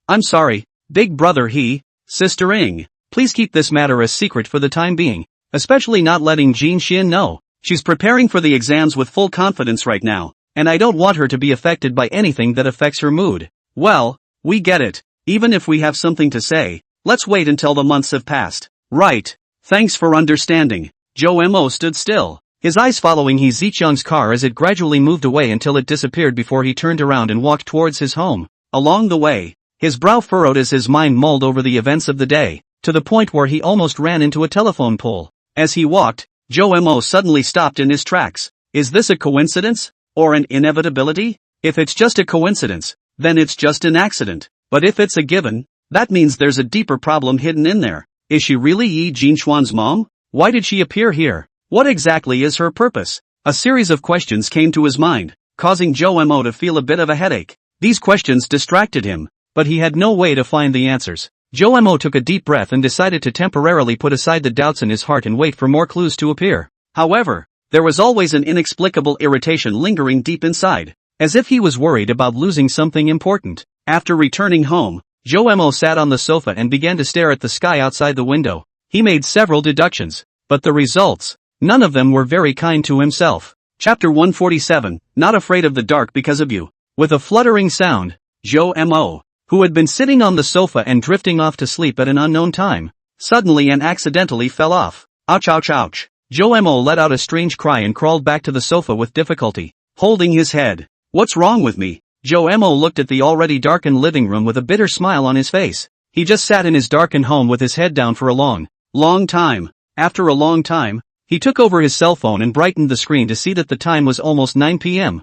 I'm sorry, big brother He, sister Ing, please keep this matter a secret for the time being, especially not letting Jinxian know. She's preparing for the exams with full confidence right now, and I don't want her to be affected by anything that affects her mood. Well, we get it. Even if we have something to say, let's wait until the months have passed. Right. Thanks for understanding. Jomo stood still, his eyes following Hee Zichang's car as it gradually moved away until it disappeared before he turned around and walked towards his home. Along the way, his brow furrowed as his mind mulled over the events of the day, to the point where he almost ran into a telephone pole. As he walked, Jomo suddenly stopped in his tracks. Is this a coincidence? Or an inevitability? If it's just a coincidence, then it's just an accident. But if it's a given, that means there's a deeper problem hidden in there. Is she really Yi Jinxuan's mom? Why did she appear here? What exactly is her purpose? A series of questions came to his mind, causing Jomo to feel a bit of a headache. These questions distracted him, but he had no way to find the answers. Jomo took a deep breath and decided to temporarily put aside the doubts in his heart and wait for more clues to appear. However, there was always an inexplicable irritation lingering deep inside, as if he was worried about losing something important. After returning home, Jomo sat on the sofa and began to stare at the sky outside the window. He made several deductions, but the results, none of them were very kind to himself. Chapter 147, Not Afraid of the Dark Because of You. With a fluttering sound, Jomo, who had been sitting on the sofa and drifting off to sleep at an unknown time, suddenly and accidentally fell off. Ouch ouch ouch. Jomo let out a strange cry and crawled back to the sofa with difficulty, holding his head. What's wrong with me? Jomo looked at the already darkened living room with a bitter smile on his face. He just sat in his darkened home with his head down for a long time. After a long time, he took over his cell phone and brightened the screen to see that the time was almost 9 p.m.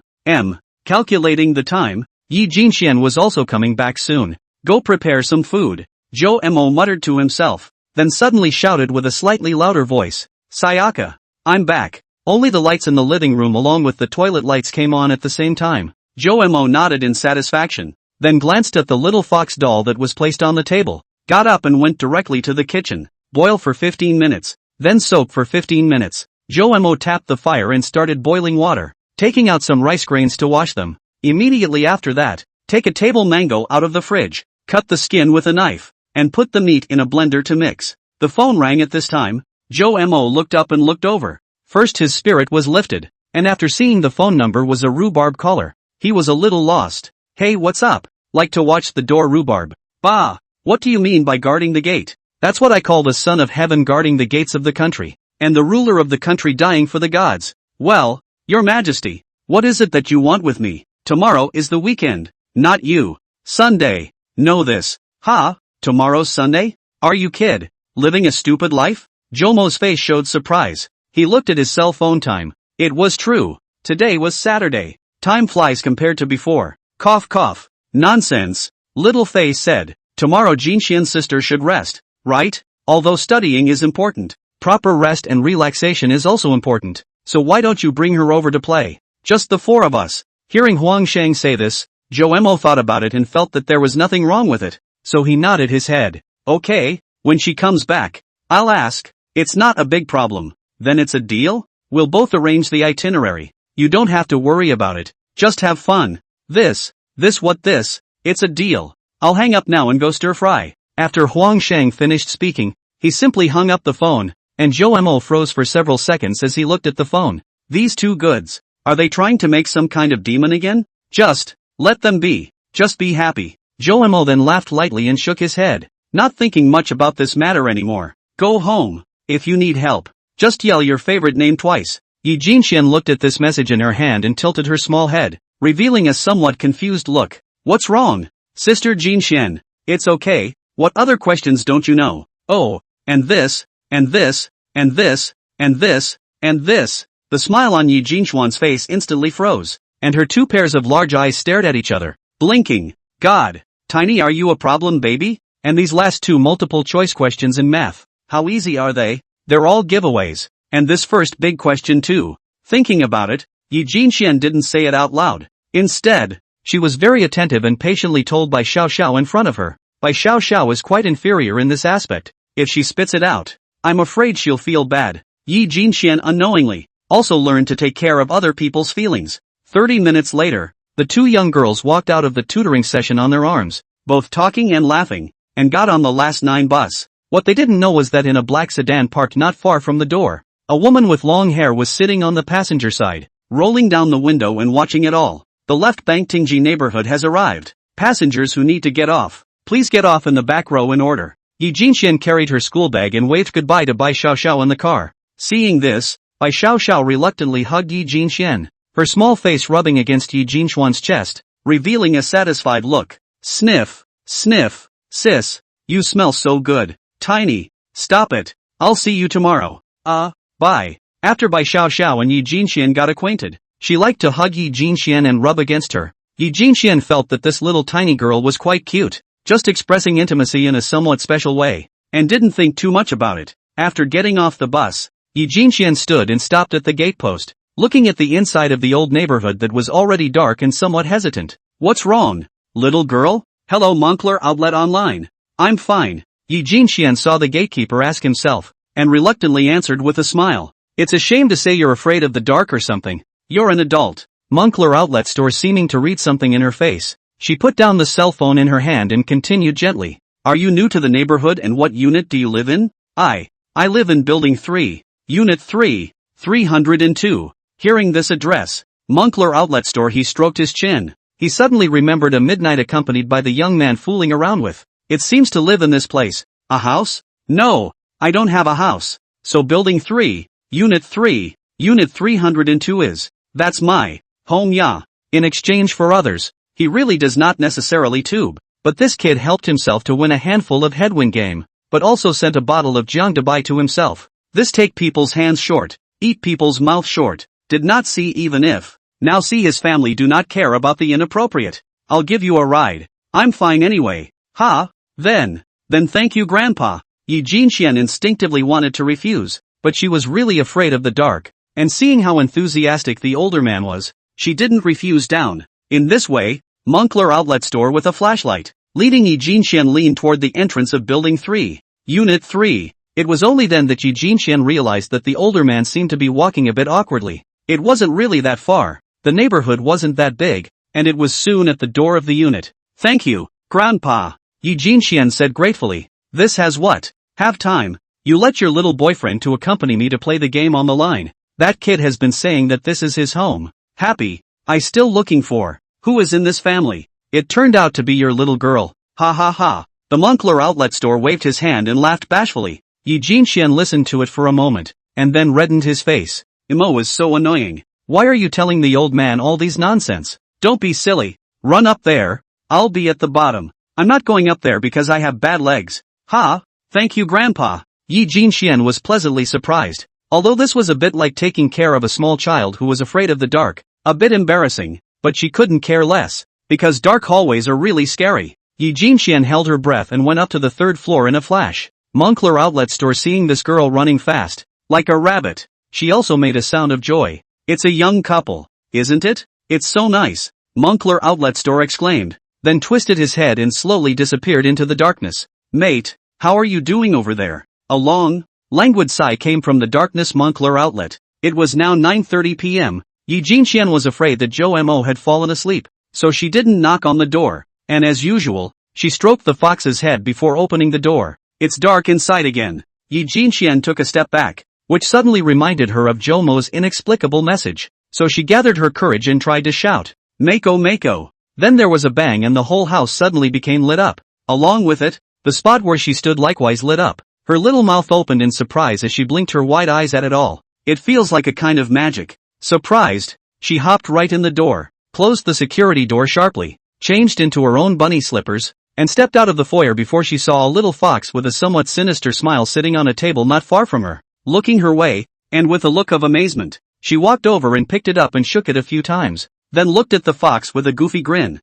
Calculating the time, Yi Jinxian was also coming back soon. Go prepare some food, Jomo muttered to himself, then suddenly shouted with a slightly louder voice, Sayaka, I'm back. Only the lights in the living room along with the toilet lights came on at the same time. Jomo nodded in satisfaction, then glanced at the little fox doll that was placed on the table, got up and went directly to the kitchen. Boil for 15 minutes, then soak for 15 minutes. Joemo tapped the fire and started boiling water, taking out some rice grains to wash them. Immediately after that, take a table mango out of the fridge, cut the skin with a knife, and put the meat in a blender to mix. The phone rang at this time. Joemo looked up and looked over. First his spirit was lifted, and after seeing the phone number was a rhubarb caller, he was a little lost. Hey, what's up? Like to watch the door, rhubarb. Bah! What do you mean by guarding the gate? That's what I call the son of heaven guarding the gates of the country, and the ruler of the country dying for the gods. Well, your majesty, what is it that you want with me? Tomorrow is the weekend. Not you. Sunday. Know this. Ha? Tomorrow's Sunday? Are you kid? Living a stupid life? Jomo's face showed surprise. He looked at his cell phone time. It was true. Today was Saturday. Time flies compared to before. Cough cough. Nonsense. Little Face said. Tomorrow Jinxian's sister should rest, right? Although studying is important, proper rest and relaxation is also important. So why don't you bring her over to play? Just the four of us. Hearing Huang Shang say this, Joemo thought about it and felt that there was nothing wrong with it. So he nodded his head. Okay, when she comes back, I'll ask. It's not a big problem. Then it's a deal? We'll both arrange the itinerary. You don't have to worry about it. Just have fun. This, it's a deal. I'll hang up now and go stir fry. After Huang Shang finished speaking, he simply hung up the phone, and Joemo froze for several seconds as he looked at the phone. These two goods, are they trying to make some kind of demon again? Just, let them be. Just be happy. Joemo then laughed lightly and shook his head, not thinking much about this matter anymore. Go home. If you need help, just yell your favorite name twice. Yi Jinxian looked at this message in her hand and tilted her small head, revealing a somewhat confused look. What's wrong? Sister Jinxian, it's okay. What other questions don't you know? Oh, and this, and this, and this, and this, and this. The smile on Yi Jinxuan's face instantly froze, and her two pairs of large eyes stared at each other, blinking. God, Tiny, are you a problem, baby? And these last two multiple choice questions in math, how easy are they? They're all giveaways. And this first big question too. Thinking about it, Yi Jinxian didn't say it out loud. Instead, she was very attentive and patiently told Bai Xiao Xiao in front of her. Bai Xiao Xiao is quite inferior in this aspect. If she spits it out, I'm afraid she'll feel bad. Yi Jinxian unknowingly also learned to take care of other people's feelings. 30 minutes later, the two young girls walked out of the tutoring session on their arms, both talking and laughing, and got on the last 9 bus. What they didn't know was that in a black sedan parked not far from the door, a woman with long hair was sitting on the passenger side, rolling down the window and watching it all. The left Bank Tingji neighborhood has arrived. Passengers who need to get off, please get off in the back row in order. Yi Jinxian carried her school bag and waved goodbye to Bai Xiao Xiao in the car. Seeing this, Bai Xiao Xiao reluctantly hugged Yi Jinxian, her small face rubbing against Yi Jinxuan's chest, revealing a satisfied look. Sniff, sniff, sis, you smell so good. Tiny, stop it. I'll see you tomorrow. Bye. After Bai Xiao Xiao and Yi Jinxian got acquainted, she liked to hug Yi Jinxian and rub against her. Yi Jinxian felt that this little tiny girl was quite cute, just expressing intimacy in a somewhat special way, and didn't think too much about it. After getting off the bus, Yi Jinxian stood and stopped at the gatepost, looking at the inside of the old neighborhood that was already dark and somewhat hesitant. What's wrong, little girl? Hello, Moncler Outlet Online. I'm fine. Yi Jinxian saw the gatekeeper ask himself, and reluctantly answered with a smile. It's a shame to say you're afraid of the dark or something. You're an adult. Moncler Outlet Store seeming to read something in her face. She put down the cell phone in her hand and continued gently. Are you new to the neighborhood and what unit do you live in? I live in Building 3, Unit 3, 302. Hearing this address, Moncler Outlet Store, he stroked his chin. He suddenly remembered a midnight accompanied by the young man fooling around with. It seems to live in this place. A house? No, I don't have a house. So Building 3, Unit 3, Unit 302 is. That's my home, yeah. In exchange for others, he really does not necessarily tube. But this kid helped himself to win a handful of headwind game, but also sent a bottle of Jiang to buy to himself. This take people's hands short, eat people's mouth short, did not see even if. Now see his family do not care about the inappropriate. I'll give you a ride. I'm fine anyway. Ha? Then thank you, Grandpa. Yi Jinxian instinctively wanted to refuse, but she was really afraid of the dark, and seeing how enthusiastic the older man was, she didn't refuse down. In this way, Moncler Outlet Store with a flashlight, leading Yi Jinxian leaned toward the entrance of Building 3, Unit 3. It was only then that Yi Jinxian realized that the older man seemed to be walking a bit awkwardly. It wasn't really that far, the neighborhood wasn't that big, and it was soon at the door of the unit. Thank you, Grandpa, Yi Jinxian said gratefully. This has what? Have time. You let your little boyfriend to accompany me to play the game on the line. That kid has been saying that this is his home. Happy. I still looking for. Who is in this family? It turned out to be your little girl. Ha ha ha. The Moncler outlet store waved his hand and laughed bashfully. Yi Jinxian listened to it for a moment, and then reddened his face. Imo is so annoying. Why are you telling the old man all these nonsense? Don't be silly. Run up there. I'll be at the bottom. I'm not going up there because I have bad legs. Ha, thank you Grandpa. Yi Jinxian was pleasantly surprised. Although this was a bit like taking care of a small child who was afraid of the dark, a bit embarrassing, but she couldn't care less, because dark hallways are really scary. Yi Jinxian held her breath and went up to the third floor in a flash. Moncler outlet store seeing this girl running fast, like a rabbit, she also made a sound of joy. It's a young couple, isn't it? It's so nice, Moncler outlet store exclaimed, then twisted his head and slowly disappeared into the darkness. Mate, how are you doing over there? A long, languid sigh came from the darkness Moncler outlet. It was now 9:30 p.m. Yi Jinxian was afraid that Zhou Mo had fallen asleep, so she didn't knock on the door, and as usual, she stroked the fox's head before opening the door. It's dark inside again. Yi Jinxian took a step back, which suddenly reminded her of Zhou Mo's inexplicable message, so she gathered her courage and tried to shout, Mako Mako. Then there was a bang and the whole house suddenly became lit up. Along with it, the spot where she stood likewise lit up. Her little mouth opened in surprise as she blinked her wide eyes at it all. It feels like a kind of magic. Surprised, she hopped right in the door, closed the security door sharply, changed into her own bunny slippers, and stepped out of the foyer before she saw a little fox with a somewhat sinister smile sitting on a table not far from her, looking her way, and with a look of amazement, she walked over and picked it up and shook it a few times, then looked at the fox with a goofy grin.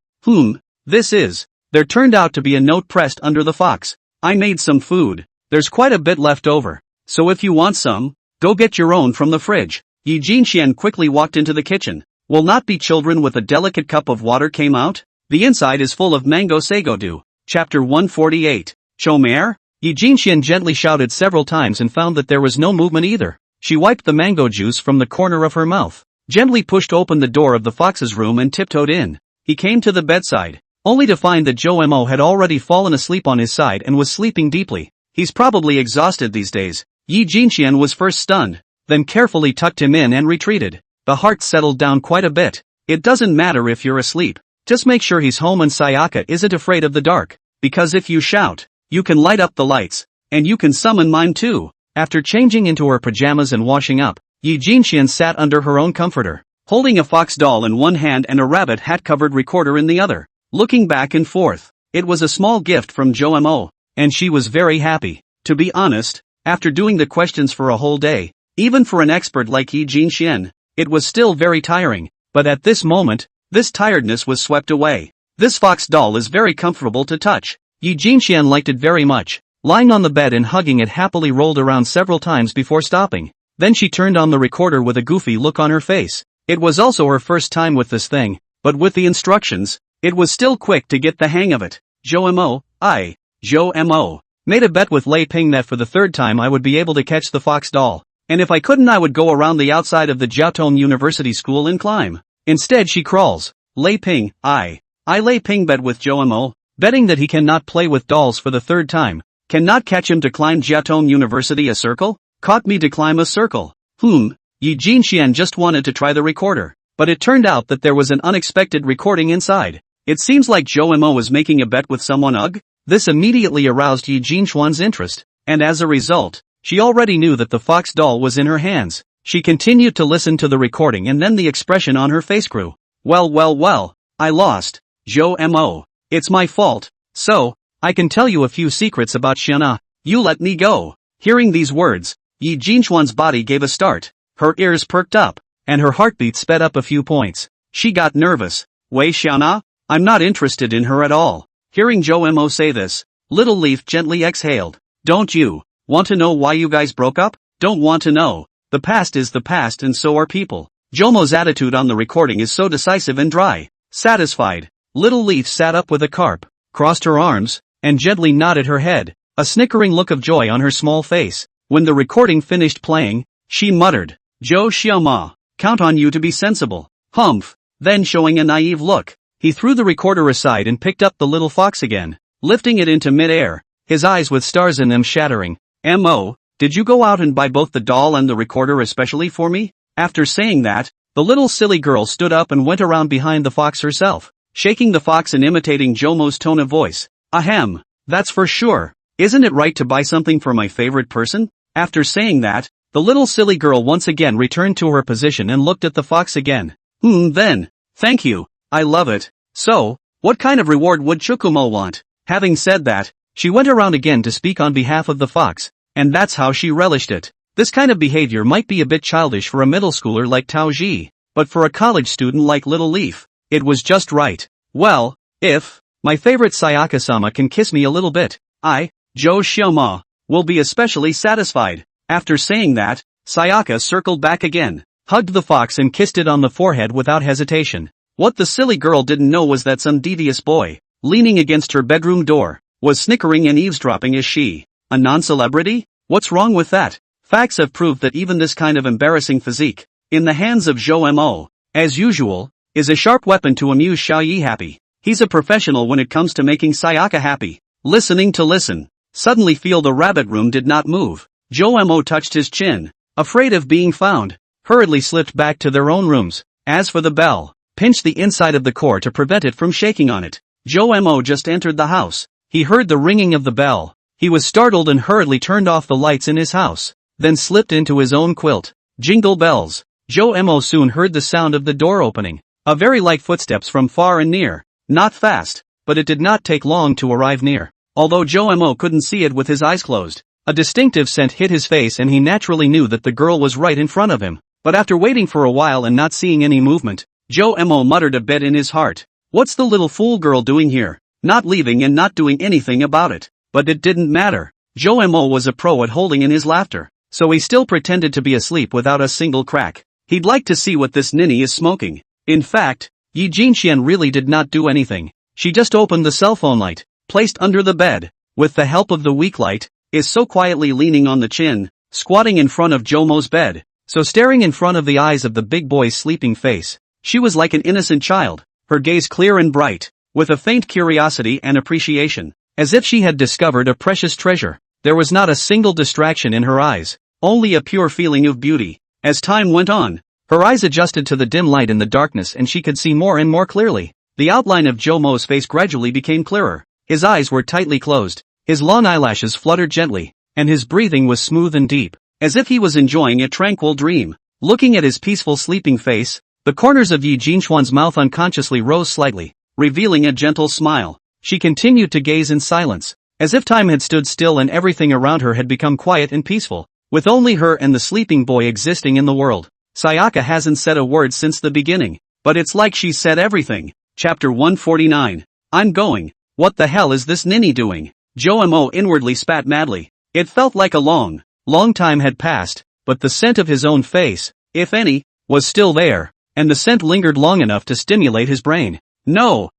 This is. There turned out to be a note pressed under the fox. I made some food. There's quite a bit left over, so if you want some, go get your own from the fridge. Yi Jinxian quickly walked into the kitchen. Will not be children with a delicate cup of water came out? The inside is full of mango sago dew. Chapter 148. Chomer? Yi Jinxian gently shouted several times and found that there was no movement either. She wiped the mango juice from the corner of her mouth, gently pushed open the door of the fox's room and tiptoed in. He came to the bedside, only to find that Zhou Mo had already fallen asleep on his side and was sleeping deeply. He's probably exhausted these days. Yi Jinxian was first stunned, then carefully tucked him in and retreated. The heart settled down quite a bit. It doesn't matter if you're asleep. Just make sure he's home and Sayaka isn't afraid of the dark. Because if you shout, you can light up the lights, and you can summon mine too. After changing into her pajamas and washing up, Yi Jinxian sat under her own comforter, holding a fox doll in one hand and a rabbit hat-covered recorder in the other, looking back and forth. It was a small gift from Zhou Mo, and she was very happy. To be honest, after doing the questions for a whole day, even for an expert like Yi Jinxian, it was still very tiring, but at this moment, this tiredness was swept away. This fox doll is very comfortable to touch. Yi Jinxian liked it very much. Lying on the bed and hugging it happily rolled around several times before stopping. Then she turned on the recorder with a goofy look on her face. It was also her first time with this thing, but with the instructions, it was still quick to get the hang of it. Zhou Mo, made a bet with Lei Ping that for the third time I would be able to catch the fox doll, and if I couldn't I would go around the outside of the Jiaotong University School and climb. Instead she crawls. Lei Ping, I Lei Ping bet with Zhou Mo, betting that he cannot play with dolls for the third time. Cannot catch him to climb Jiaotong University a circle? Caught me to climb a circle. Yi Jinxian just wanted to try the recorder, but it turned out that there was an unexpected recording inside. It seems like Zhou Mo was making a bet with someone. This immediately aroused Yi Jinxian's interest, and as a result, she already knew that the fox doll was in her hands. She continued to listen to the recording and then the expression on her face grew. Well, I lost. Zhou Mo. It's my fault. So, I can tell you a few secrets about Xiana. You let me go. Hearing these words, Yi Jinxian's body gave a start. Her ears perked up, and her heartbeat sped up a few points. She got nervous. Wei Xiana? I'm not interested in her at all. Hearing Zhou Mo say this, Little Leaf gently exhaled. Don't you want to know why you guys broke up? Don't want to know. The past is the past and so are people. Zhou Mo's attitude on the recording is so decisive and dry. Satisfied, Little Leaf sat up with a carp, crossed her arms, and gently nodded her head. a snickering look of joy on her small face. When the recording finished playing, she muttered, "Zhou Xiaoma, count on you to be sensible." Humph. Then showing a naive look, he threw the recorder aside and picked up the little fox again, lifting it into mid-air, his eyes with stars in them shattering. "M.O., did you go out and buy both the doll and the recorder especially for me?" After saying that, the little silly girl stood up and went around behind the fox herself, shaking the fox and imitating Jomo's tone of voice. "Ahem, that's for sure. Isn't it right to buy something for my favorite person?" After saying that, the little silly girl once again returned to her position and looked at the fox again. Then. Thank you, I love it. So, what kind of reward would Chukumo want?" Having said that, she went around again to speak on behalf of the fox, and that's how she relished it. This kind of behavior might be a bit childish for a middle schooler like Tao Ji, but for a college student like Little Leaf, it was just right. "Well, if my favorite Sayaka-sama can kiss me a little bit, I, Zhou Xiaoma, will be especially satisfied." After saying that, Sayaka circled back again, hugged the fox and kissed it on the forehead without hesitation. What the silly girl didn't know was that some devious boy, leaning against her bedroom door, was snickering and eavesdropping as she, a non-celebrity? What's wrong with that? Facts have proved that even this kind of embarrassing physique, in the hands of Zhou Mo, as usual, is a sharp weapon to amuse Xiao Yi happy. He's a professional when it comes to making Sayaka happy. Listening to listen, suddenly feel the rabbit room did not move. Zhou Mo touched his chin, afraid of being found, hurriedly slipped back to their own rooms. As for the bell, pinched the inside of the core to prevent it from shaking on it. Zhou Mo just entered the house. He heard the ringing of the bell. He was startled and hurriedly turned off the lights in his house, then slipped into his own quilt. Jingle bells. Zhou Mo soon heard the sound of the door opening. A very light footsteps from far and near. Not fast, but it did not take long to arrive near. Although Zhou Mo couldn't see it with his eyes closed, a distinctive scent hit his face and he naturally knew that the girl was right in front of him. But after waiting for a while and not seeing any movement, Zhou Mo muttered a bit in his heart. What's the little fool girl doing here? Not leaving and not doing anything about it. But it didn't matter. Zhou Mo was a pro at holding in his laughter, so he still pretended to be asleep without a single crack. He'd like to see what this ninny is smoking. In fact, Yi Jinxian really did not do anything. She just opened the cell phone light, placed under the bed, with the help of the weak light, is so quietly leaning on the chin, squatting in front of Jomo's bed, so staring in front of the eyes of the big boy's sleeping face. She was like an innocent child, her gaze clear and bright, with a faint curiosity and appreciation, as if she had discovered a precious treasure. There was not a single distraction in her eyes, only a pure feeling of beauty. As time went on, her eyes adjusted to the dim light in the darkness and she could see more and more clearly. The outline of Jomo's face gradually became clearer. His eyes were tightly closed, his long eyelashes fluttered gently, and his breathing was smooth and deep, as if he was enjoying a tranquil dream. Looking at his peaceful sleeping face, the corners of Yi Jinxuan's mouth unconsciously rose slightly, revealing a gentle smile. She continued to gaze in silence, as if time had stood still and everything around her had become quiet and peaceful, with only her and the sleeping boy existing in the world. Sayaka hasn't said a word since the beginning, but it's like she said everything. Chapter 149. I'm going. What the hell is this ninny doing? Zhou Mo inwardly spat madly. It felt like a long time had passed, but the scent of his own face, if any, was still there, and the scent lingered long enough to stimulate his brain. No,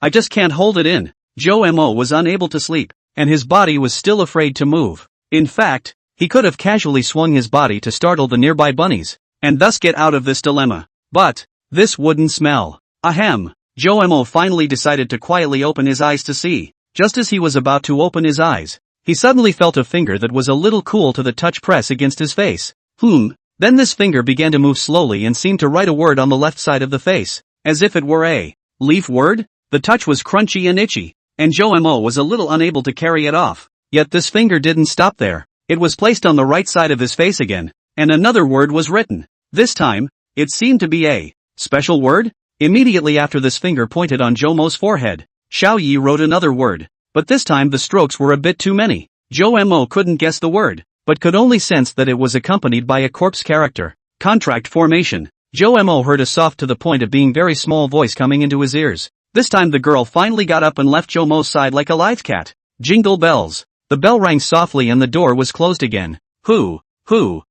I just can't hold it in. Zhou Mo was unable to sleep, and his body was still afraid to move. In fact, he could have casually swung his body to startle the nearby bunnies, and thus get out of this dilemma. But this wouldn't smell. Ahem. Zhou Mo finally decided to quietly open his eyes to see. Just as he was about to open his eyes, he suddenly felt a finger that was a little cool to the touch press against his face. Then this finger began to move slowly and seemed to write a word on the left side of the face, as if it were a leaf word. The touch was crunchy and itchy, and Zhou Mo was a little unable to carry it off. Yet this finger didn't stop there. It was placed on the right side of his face again, and another word was written. This time, it seemed to be a special word. Immediately after this finger pointed on Zhou Mo's forehead, Xiao Yi wrote another word, but this time the strokes were a bit too many. Zhou Mo couldn't guess the word, but could only sense that it was accompanied by a corpse character. Contract formation. Zhou Mo heard a soft to the point of being very small voice coming into his ears. This time the girl finally got up and left Zhou Mo's side like a lithe cat. Jingle bells. The bell rang softly and the door was closed again. Who? Zhou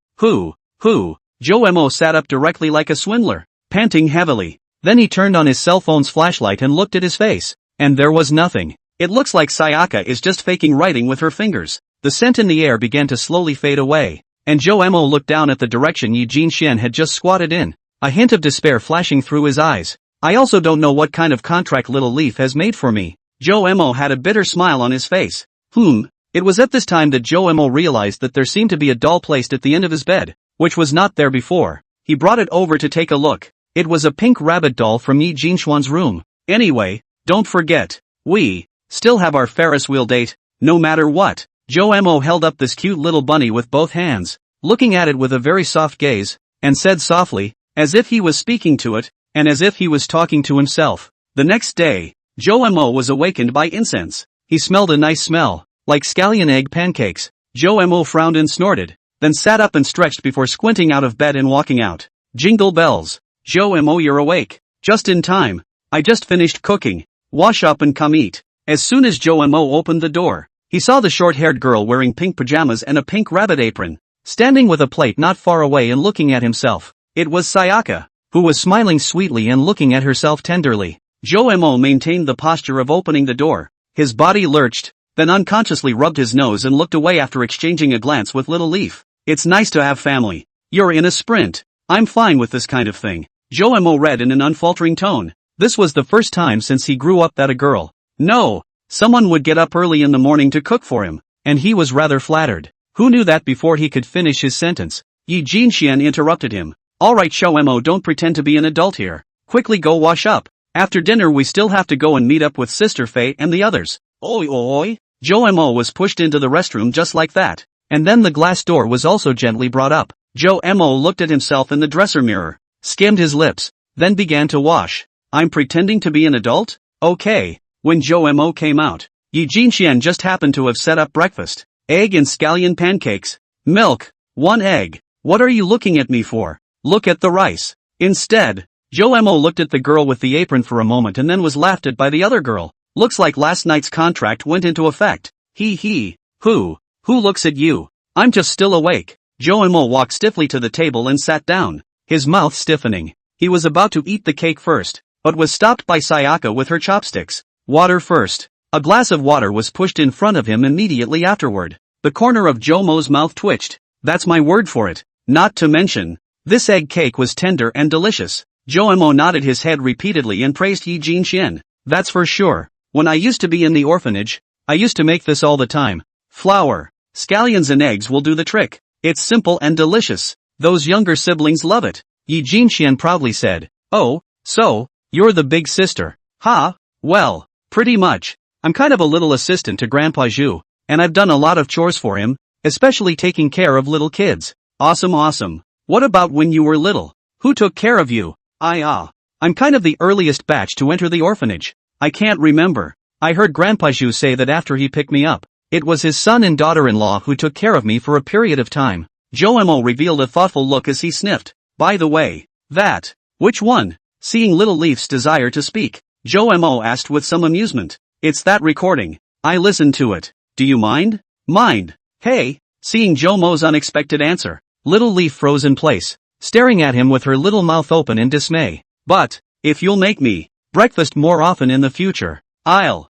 Mo sat up directly like a swindler, panting heavily. Then he turned on his cell phone's flashlight and looked at his face. And there was nothing. It looks like Sayaka is just faking writing with her fingers. The scent in the air began to slowly fade away, and Joe-mo looked down at the direction Yi Jinxian had just squatted in, a hint of despair flashing through his eyes. I also don't know what kind of contract Little Leaf has made for me. Joe-mo had a bitter smile on his face. It was at this time that Joe-mo realized that there seemed to be a doll placed at the end of his bed, which was not there before. He brought it over to take a look. It was a pink rabbit doll from Yi Jinxuan's room. Anyway, don't forget, we still have our Ferris wheel date, no matter what. Joe-mo held up this cute little bunny with both hands, looking at it with a very soft gaze, and said softly, as if he was speaking to it, and as if he was talking to himself. The next day, Joe-mo was awakened by incense. He smelled a nice smell, like scallion egg pancakes. Joe-mo frowned and snorted, then sat up and stretched before squinting out of bed and walking out. Jingle bells. Joe-mo, you're awake. Just in time. I just finished cooking. Wash up and come eat. As soon as Joe-mo opened the door, he saw the short-haired girl wearing pink pajamas and a pink rabbit apron, standing with a plate not far away and looking at himself. It was Sayaka, who was smiling sweetly and looking at herself tenderly. Joe-mo maintained the posture of opening the door. His body lurched, then unconsciously rubbed his nose and looked away after exchanging a glance with Little Leaf. It's nice to have family. You're in a sprint. I'm fine with this kind of thing. Joe-mo read in an unfaltering tone. This was the first time since he grew up that a girl, no, someone would get up early in the morning to cook for him, and he was rather flattered. Who knew that before he could finish his sentence? Yi Jinxian interrupted him. Alright Joe-mo, don't pretend to be an adult here. Quickly go wash up. After dinner we still have to go and meet up with Sister Faye and the others. Oi oi. Joe-mo was pushed into the restroom just like that. And then the glass door was also gently brought up. Joe-mo looked at himself in the dresser mirror, skimmed his lips, then began to wash. I'm pretending to be an adult? Okay. When Joe-mo came out, Yi Jinxian just happened to have set up breakfast. Egg and scallion pancakes. Milk. 1 egg. What are you looking at me for? Look at the rice. Instead, Joe-mo looked at the girl with the apron for a moment and then was laughed at by the other girl. Looks like last night's contract went into effect. Hee. Who looks at you? I'm just still awake. Joe-mo walked stiffly to the table and sat down, his mouth stiffening. He was about to eat the cake first, but was stopped by Sayaka with her chopsticks. Water first. A glass of water was pushed in front of him immediately afterward. The corner of Joe-mo's mouth twitched. That's my word for it. Not to mention, this egg cake was tender and delicious. Joe-mo nodded his head repeatedly and praised Yi Jinxian. That's for sure. When I used to be in the orphanage, I used to make this all the time. Flour, scallions and eggs will do the trick. It's simple and delicious. Those younger siblings love it. Yi Jinxian proudly said. Oh, so, you're the big sister. Ha, well, pretty much. I'm kind of a little assistant to Grandpa Zhu, and I've done a lot of chores for him, especially taking care of little kids. Awesome. What about when you were little? Who took care of you? I'm kind of the earliest batch to enter the orphanage. I can't remember. I heard Grandpa Zhu say that after he picked me up, it was his son and daughter-in-law who took care of me for a period of time. Joe-mo revealed a thoughtful look as he sniffed. By the way, which one? Seeing Little Leaf's desire to speak, Joe-mo asked with some amusement. It's that recording. I listened to it. Do you mind? Mind. Hey, seeing Joe-mo's unexpected answer, Little Leaf froze in place, staring at him with her little mouth open in dismay. But, if you'll make me breakfast more often in the future, I'll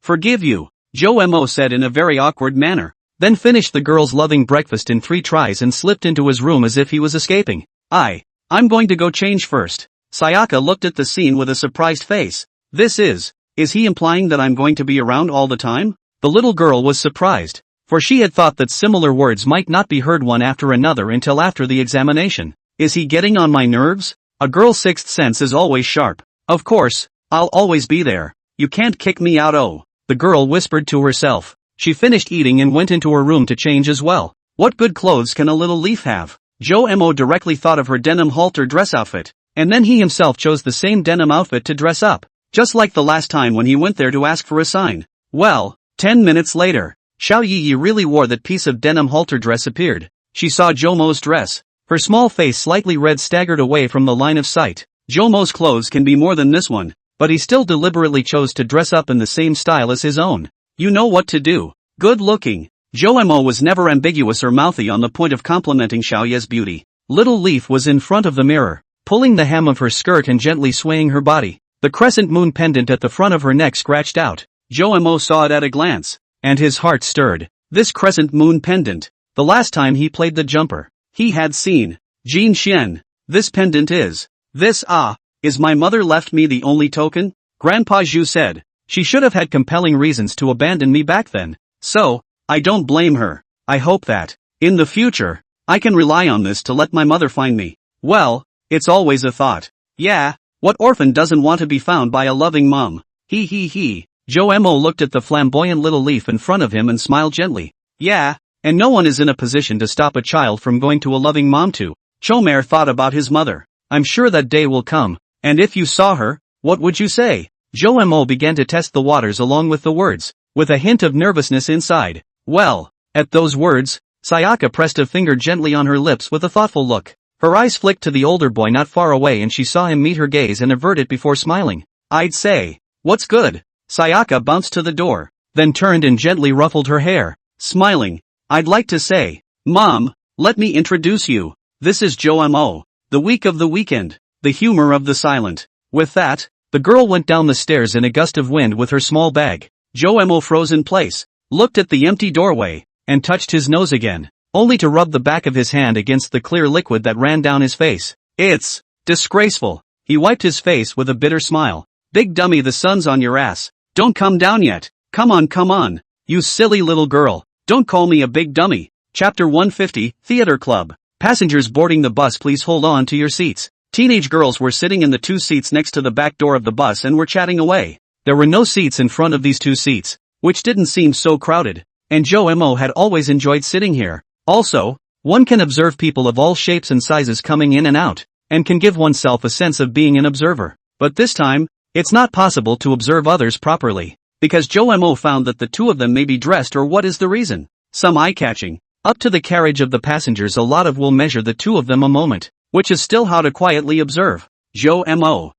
forgive you, Joe-mo said in a very awkward manner, then finished the girl's loving breakfast in 3 tries and slipped into his room as if he was escaping. I'm going to go change first. Sayaka looked at the scene with a surprised face. Is he implying that I'm going to be around all the time? The little girl was surprised, for she had thought that similar words might not be heard one after another until after the examination. Is he getting on my nerves? A girl's sixth sense is always sharp. Of course, I'll always be there. You can't kick me out. The girl whispered to herself. She finished eating and went into her room to change as well. What good clothes can a Little Leaf have? Joe-mo directly thought of her denim halter dress outfit, and then he himself chose the same denim outfit to dress up, just like the last time when he went there to ask for a sign. Well, 10 minutes later, Xiao Yi really wore that piece of denim halter dress appeared. She saw Joe-mo's dress. Her small face slightly red staggered away from the line of sight. Joe-mo's clothes can be more than this one, but he still deliberately chose to dress up in the same style as his own. You know what to do. Good looking. Joe-mo was never ambiguous or mouthy on the point of complimenting Xiao Ye's beauty. Little Leaf was in front of the mirror, pulling the hem of her skirt and gently swaying her body. The crescent moon pendant at the front of her neck scratched out. Jomo saw it at a glance, and his heart stirred. This crescent moon pendant. The last time he played the jumper, he had seen Jin Xian. This pendant is. Is my mother left me the only token? Grandpa Zhu said. She should have had compelling reasons to abandon me back then. So, I don't blame her. I hope that, in the future, I can rely on this to let my mother find me. Well, it's always a thought. Yeah, what orphan doesn't want to be found by a loving mom? He. Jomo looked at the flamboyant little leaf in front of him and smiled gently. Yeah, and no one is in a position to stop a child from going to a loving mom too. Chomer thought about his mother. I'm sure that day will come, and if you saw her, what would you say? Jomo began to test the waters along with the words, with a hint of nervousness inside. Well, at those words, Sayaka pressed a finger gently on her lips with a thoughtful look. Her eyes flicked to the older boy not far away and she saw him meet her gaze and avert it before smiling. I'd say, what's good? Sayaka bounced to the door, then turned and gently ruffled her hair, smiling. I'd like to say, Mom, let me introduce you. This is Jomo, the week of the weekend, the humor of the silent. With that, the girl went down the stairs in a gust of wind with her small bag. Jomo froze in place, looked at the empty doorway, and touched his nose again, only to rub the back of his hand against the clear liquid that ran down his face. It's disgraceful. He wiped his face with a bitter smile. Big dummy, the sun's on your ass. Don't come down yet. Come on. You silly little girl. Don't call me a big dummy. Chapter 150, Theater Club. Passengers boarding the bus, please hold on to your seats. Teenage girls were sitting in the two seats next to the back door of the bus and were chatting away. There were no seats in front of these two seats, which didn't seem so crowded, and Jomo had always enjoyed sitting here. Also, one can observe people of all shapes and sizes coming in and out, and can give oneself a sense of being an observer. But this time, it's not possible to observe others properly, because Jomo found that the two of them may be dressed, or what is the reason? Some eye-catching. Up to the carriage of the passengers a lot of will measure the two of them a moment, which is still how to quietly observe. Jomo.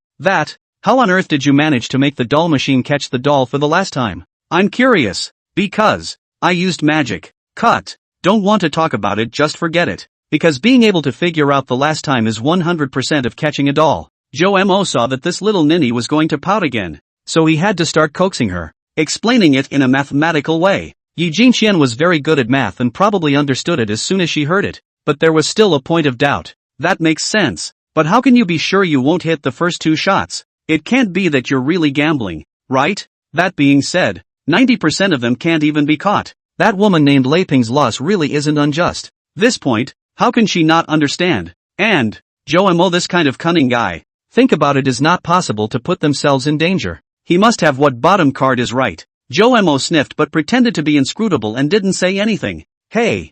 How on earth did you manage to make the doll machine catch the doll for the last time? I'm curious. Because I used magic. Cut. Don't want to talk about it, just forget it. Because being able to figure out the last time is 100% of catching a doll. Jomo saw that this little ninny was going to pout again, so he had to start coaxing her, explaining it in a mathematical way. Yi Jinqian was very good at math and probably understood it as soon as she heard it, but there was still a point of doubt. That makes sense, but how can you be sure you won't hit the first two shots? It can't be that you're really gambling, right? That being said, 90% of them can't even be caught. That woman named Lei Ping's loss really isn't unjust. This point, how can she not understand? And, Jomo, this kind of cunning guy, think about it, is not possible to put themselves in danger. He must have what bottom card is right. Jomo sniffed but pretended to be inscrutable and didn't say anything. Hey,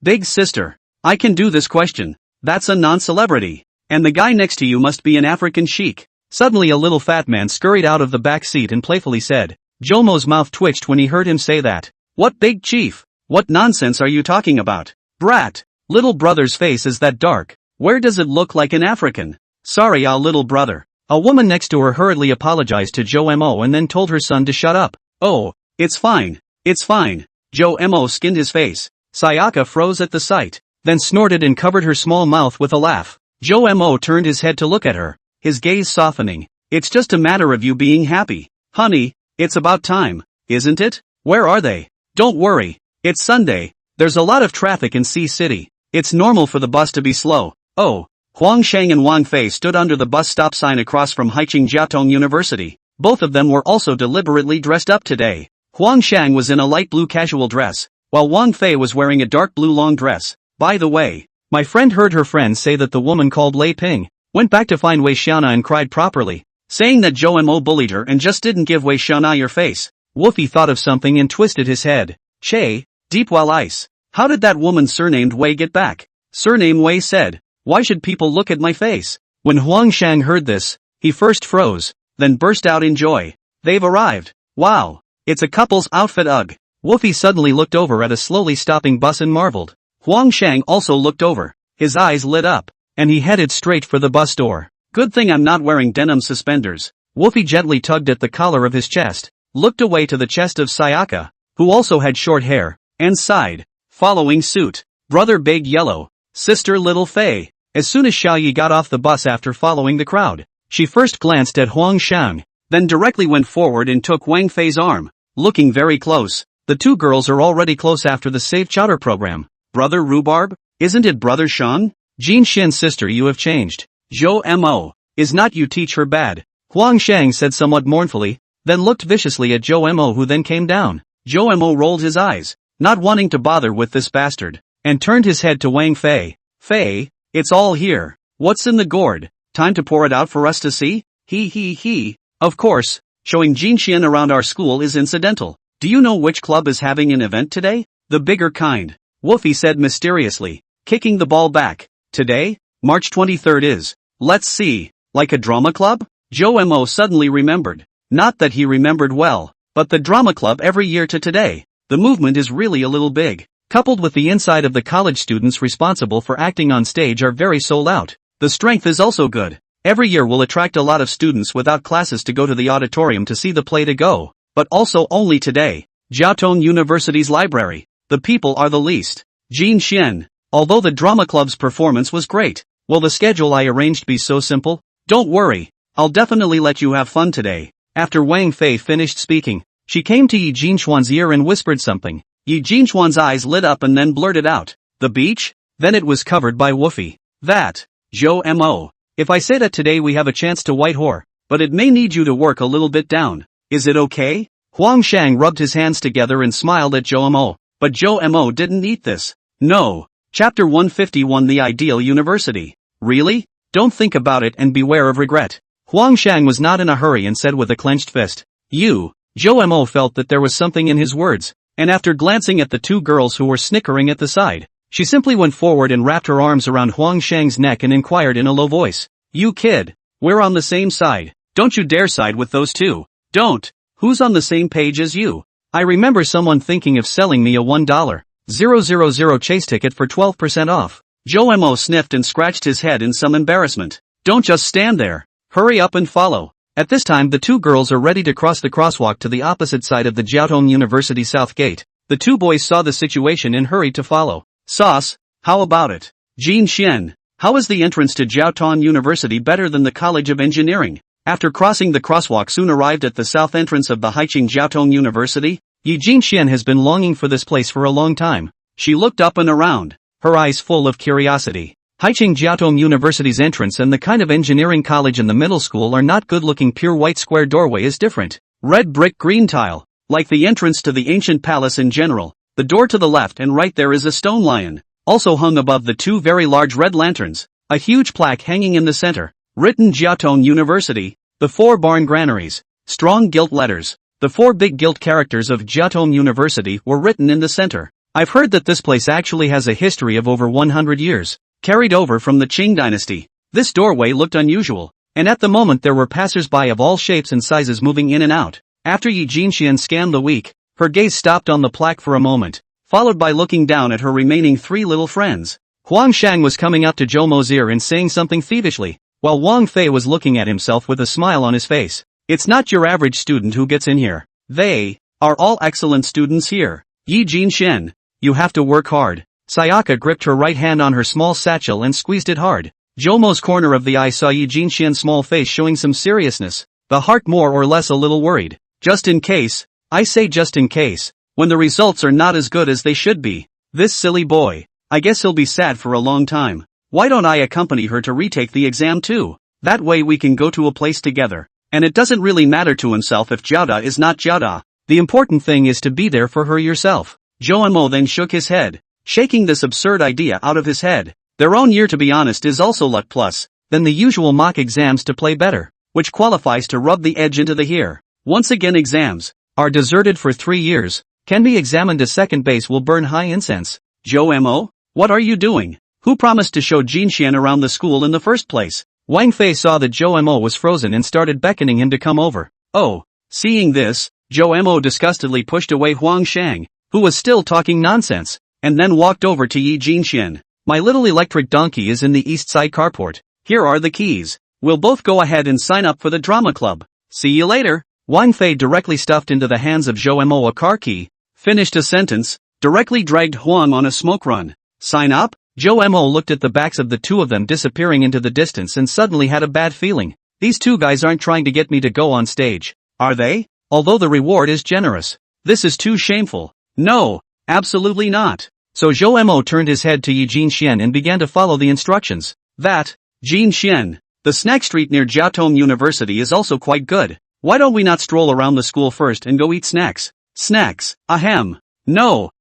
big sister. I can do this question. That's a non-celebrity. And the guy next to you must be an African sheik. Suddenly a little fat man scurried out of the back seat and playfully said. Jomo's mouth twitched when he heard him say that. What big chief? What nonsense are you talking about? Brat. Little brother's face is that dark. Where does it look like an African? Sorry, our little brother. A woman next to her hurriedly apologized to Jomo and then told her son to shut up. Oh, it's fine. Jomo skinned his face. Sayaka froze at the sight, then snorted and covered her small mouth with a laugh. Jomo turned his head to look at her, his gaze softening. It's just a matter of you being happy. Honey, it's about time, isn't it? Where are they? Don't worry. It's Sunday. There's a lot of traffic in Sea City. It's normal for the bus to be slow. Oh. Huang Shang and Wang Fei stood under the bus stop sign across from Haiqing Jiaotong University. Both of them were also deliberately dressed up today. Huang Shang was in a light blue casual dress, while Wang Fei was wearing a dark blue long dress. By the way, my friend heard her friend say that the woman called Lei Ping went back to find Wei Xiaona and cried properly, saying that Jomo bullied her and just didn't give Wei Xiaona your face. Wolfie thought of something and twisted his head. Che, deep well ice. How did that woman surnamed Wei get back? Surname Wei said. Why should people look at my face? When Huang Shang heard this, he first froze, then burst out in joy. They've arrived. Wow. It's a couple's outfit. Ugh. Wolfie suddenly looked over at a slowly stopping bus and marveled. Huang Shang also looked over. His eyes lit up, and he headed straight for the bus door. Good thing I'm not wearing denim suspenders. Wolfie gently tugged at the collar of his chest, looked away to the chest of Sayaka, who also had short hair, and sighed, following suit. Brother Big Yellow, sister Little Fei. As soon as Xiaoyi got off the bus after following the crowd, she first glanced at Huang Shang, then directly went forward and took Wang Fei's arm. Looking very close, the two girls are already close after the Save Chowder program. Brother Rhubarb? Isn't it Brother Sean? Jin Xian's sister, you have changed. Zhou Mo. Is not you teach her bad? Huang Shang said somewhat mournfully, then looked viciously at Zhou Mo, who then came down. Zhou Mo rolled his eyes, not wanting to bother with this bastard, and turned his head to Wang Fei. Fei, it's all here. What's in the gourd? Time to pour it out for us to see? He. Of course, showing Jin Xian around our school is incidental. Do you know which club is having an event today? The bigger kind. Woofy said mysteriously, kicking the ball back. Today? March 23rd is. Let's see. Like a drama club? Zhou Mo suddenly remembered. Not that he remembered well, but the drama club every year to today. The movement is really a little big. Coupled with the inside of the college students responsible for acting on stage are very sold out. The strength is also good. Every year will attract a lot of students without classes to go to the auditorium to see the play to go. But also only today. Jiaotong University's library. The people are the least. Jin Xian. Although the drama club's performance was great, will the schedule I arranged be so simple? Don't worry. I'll definitely let you have fun today. After Wang Fei finished speaking, she came to Yi Jinchuan's ear and whispered something. Yi Jinchuan's eyes lit up and then blurted out. The beach? Then it was covered by Woofy. That. Zhou Mo. If I say that today we have a chance to white whore, but it may need you to work a little bit down. Is it okay? Huang Shang rubbed his hands together and smiled at Zhou Mo, but Zhou Mo didn't eat this. No. Chapter 151, The Ideal University. Really? Don't think about it and beware of regret. Huang Shang was not in a hurry and said with a clenched fist. You. Zhou Mo felt that there was something in his words, and after glancing at the two girls who were snickering at the side, she simply went forward and wrapped her arms around Huang Shang's neck and inquired in a low voice. You kid. We're on the same side. Don't you dare side with those two. Don't. Who's on the same page as you? I remember someone thinking of selling me a $1,000 chase ticket for 12% off. Zhou Mo sniffed and scratched his head in some embarrassment. Don't just stand there. Hurry up and follow. At this time the two girls are ready to cross the crosswalk to the opposite side of the Jiaotong University South Gate. The two boys saw the situation and hurried to follow. Sauce, how about it? Jin Xian, how is the entrance to Jiaotong University better than the College of Engineering? After crossing the crosswalk soon arrived at the south entrance of the Haiqing Jiaotong University. Yi Jinxian has been longing for this place for a long time. She looked up and around, her eyes full of curiosity. Haiqing Jiaotong University's entrance and the kind of engineering college in the middle school are not good-looking. Pure white square doorway is different. Red brick green tile. Like the entrance to the ancient palace in general, the door to the left and right there is a stone lion. Also hung above the two very large red lanterns. A huge plaque hanging in the center. Written Jiaotong University. The 4 barn granaries. Strong gilt letters. The 4 big gilt characters of Jiaotong University were written in the center. I've heard that this place actually has a history of over 100 years. Carried over from the Qing dynasty. This doorway looked unusual, and at the moment there were passers-by of all shapes and sizes moving in and out. After Yi Jinxian scanned the week, her gaze stopped on the plaque for a moment, followed by looking down at her remaining 3 little friends. Huang Shang was coming up to Zhou Mo's ear and saying something thievishly, while Wang Fei was looking at himself with a smile on his face. It's not your average student who gets in here. They are all excellent students here. Yi Jinxian, you have to work hard. Sayaka gripped her right hand on her small satchel and squeezed it hard. Zhou Mo's corner of the eye saw Yi Jinxian's small face showing some seriousness, the heart more or less a little worried. Just in case, I say just in case, when the results are not as good as they should be. This silly boy, I guess he'll be sad for a long time. Why don't I accompany her to retake the exam too? That way we can go to a place together. And it doesn't really matter to himself if Jiaoda is not Jiaoda. The important thing is to be there for her yourself. Zhou Mo then shook his head, shaking this absurd idea out of his head. Their own year, to be honest, is also luck plus, then the usual mock exams to play better, which qualifies to rub the edge into the hair. Once again exams are deserted for 3 years, can be examined as second base will burn high incense. Zhou Mo, what are you doing? Who promised to show Jinxian around the school in the first place? Wang Fei saw that Zhou Mo was frozen and started beckoning him to come over. Oh, seeing this, Zhou Mo disgustedly pushed away Huang Shang, who was still talking nonsense, and then walked over to Yi Jinxian. My little electric donkey is in the east side carport. Here are the keys. We'll both go ahead and sign up for the drama club. See you later. Wang Fei directly stuffed into the hands of Zhou Mo a car key, finished a sentence, directly dragged Huang on a smoke run. Sign up? Zhou Mo looked at the backs of the two of them disappearing into the distance and suddenly had a bad feeling. These two guys aren't trying to get me to go on stage, are they? Although the reward is generous. This is too shameful. No, absolutely not. So Zhou Mo turned his head to Yi Jinxian and began to follow the instructions. That, Jinxian, the snack street near Jiaotong University is also quite good. Why don't we not stroll around the school first and go eat snacks? Snacks, ahem. No,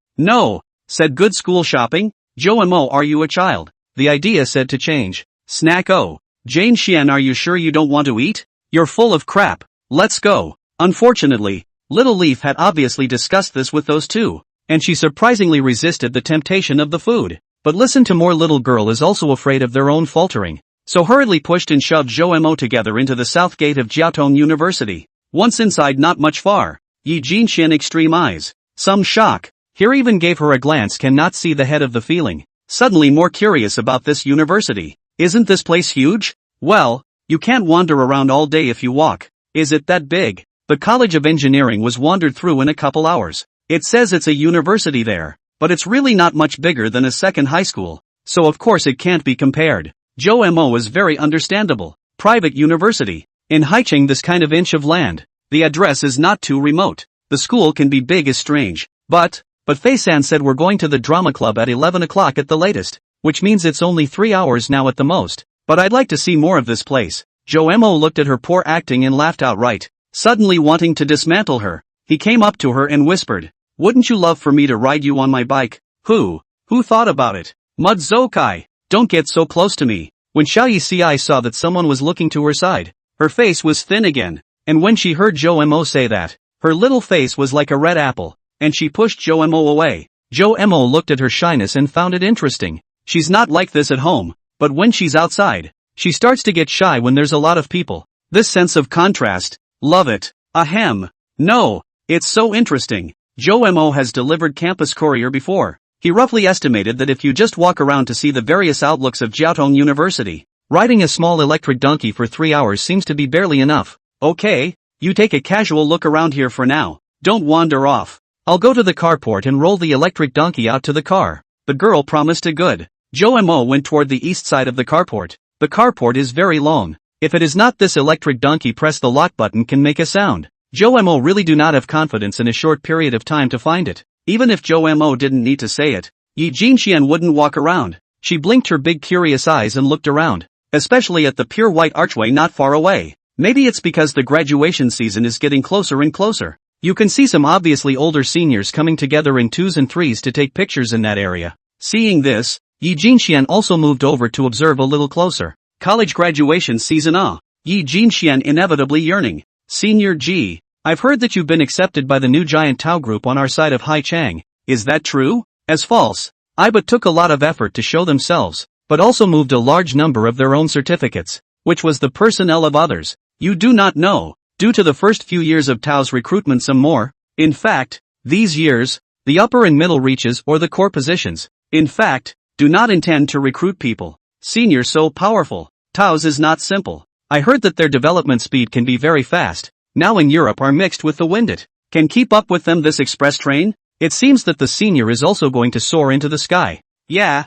said good school shopping. Zhou Mo, are you a child? The idea said to change. Snack oh. Jane Xian, are you sure you don't want to eat? You're full of crap. Let's go. Unfortunately, Little Leaf had obviously discussed this with those two, and she surprisingly resisted the temptation of the food. But listen to more, little girl is also afraid of their own faltering, so hurriedly pushed and shoved Zhou Mo together into the south gate of Jiaotong University. Once inside, not much far, Yi Jinxian extreme eyes. Some shock. Here even gave her a glance, cannot see the head of the feeling. Suddenly more curious about this university. Isn't this place huge? Well, you can't wander around all day if you walk. Is it that big? The College of Engineering was wandered through in a couple hours. It says it's a university there, but it's really not much bigger than a second high school, so of course it can't be compared. Zhou Mo is very understandable. Private university. In Haicheng, this kind of inch of land. The address is not too remote. The school can be big is strange. But Fei-san said we're going to the drama club at 11 o'clock at the latest, which means it's only 3 hours now at the most. But I'd like to see more of this place. Zhou Mo looked at her poor acting and laughed outright. Suddenly wanting to dismantle her, he came up to her and whispered, "Wouldn't you love for me to ride you on my bike?" Who thought about it? Mud Zokai, don't get so close to me. When Xiao Yixi saw that someone was looking to her side, her face was thin again, and when she heard Zhou Mo say that, her little face was like a red apple, and she pushed Zhou Mo away. Zhou Mo looked at her shyness and found it interesting. She's not like this at home, but when she's outside, she starts to get shy when there's a lot of people. This sense of contrast, love it. Ahem. No, it's so interesting. Zhou Mo has delivered campus courier before. He roughly estimated that if you just walk around to see the various outlooks of Jiaotong University, riding a small electric donkey for 3 hours seems to be barely enough. Okay, you take a casual look around here for now. Don't wander off. I'll go to the carport and roll the electric donkey out to the car. The girl promised a good. Zhou Mo went toward the east side of the carport. The carport is very long. If it is not this electric donkey, press the lock button can make a sound. Zhou Mo really do not have confidence in a short period of time to find it. Even if Zhou Mo didn't need to say it, Yi Jinxian wouldn't walk around. She blinked her big curious eyes and looked around, especially at the pure white archway not far away. Maybe it's because the graduation season is getting closer and closer. You can see some obviously older seniors coming together in 2s and 3s to take pictures in that area. Seeing this, Yi Jinxian also moved over to observe a little closer. College graduation season Yi Jinxian inevitably yearning. Senior G, I've heard that you've been accepted by the new giant Tao group on our side of Haicheng. Is that true? As false. I but took a lot of effort to show themselves, but also moved a large number of their own certificates, which was the personnel of others. You do not know, due to the first few years of Tao's recruitment some more. In fact, these years, the upper and middle reaches or the core positions, in fact, do not intend to recruit people. Senior so powerful. Tao's is not simple. I heard that their development speed can be very fast. Now in Europe are mixed with the Windit. Can keep up with them this express train? It seems that the senior is also going to soar into the sky. Yeah,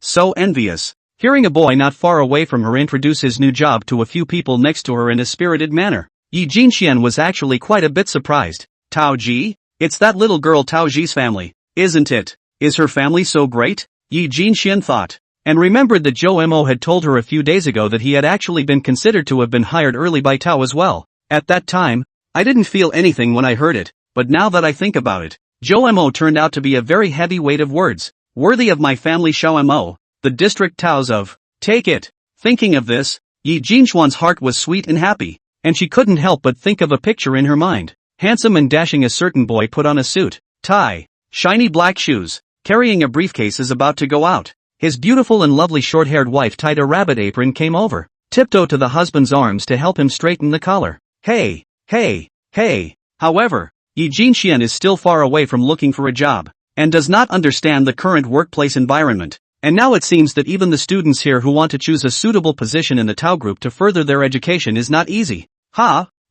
so envious. Hearing a boy not far away from her introduce his new job to a few people next to her in a spirited manner, Yi Jinxian was actually quite a bit surprised. Tao Ji? It's that little girl Tao Ji's family, isn't it? Is her family so great? Yi Jinxian thought, and remembered that Zhou Mo had told her a few days ago that he had actually been considered to have been hired early by Tao as well. At that time, I didn't feel anything when I heard it, but now that I think about it, Zhou Mo turned out to be a very heavy weight of words, worthy of my family Xiao Mo, the district Taos of. Take it. Thinking of this, Yi Jinxuan's heart was sweet and happy, and she couldn't help but think of a picture in her mind. Handsome and dashing, a certain boy put on a suit, tie, shiny black shoes, carrying a briefcase is about to go out. His beautiful and lovely short-haired wife tied a rabbit apron, came over, tiptoed to the husband's arms to help him straighten the collar. Hey. However, Yi Jinxian is still far away from looking for a job, and does not understand the current workplace environment. And now it seems that even the students here who want to choose a suitable position in the Tao group to further their education is not easy.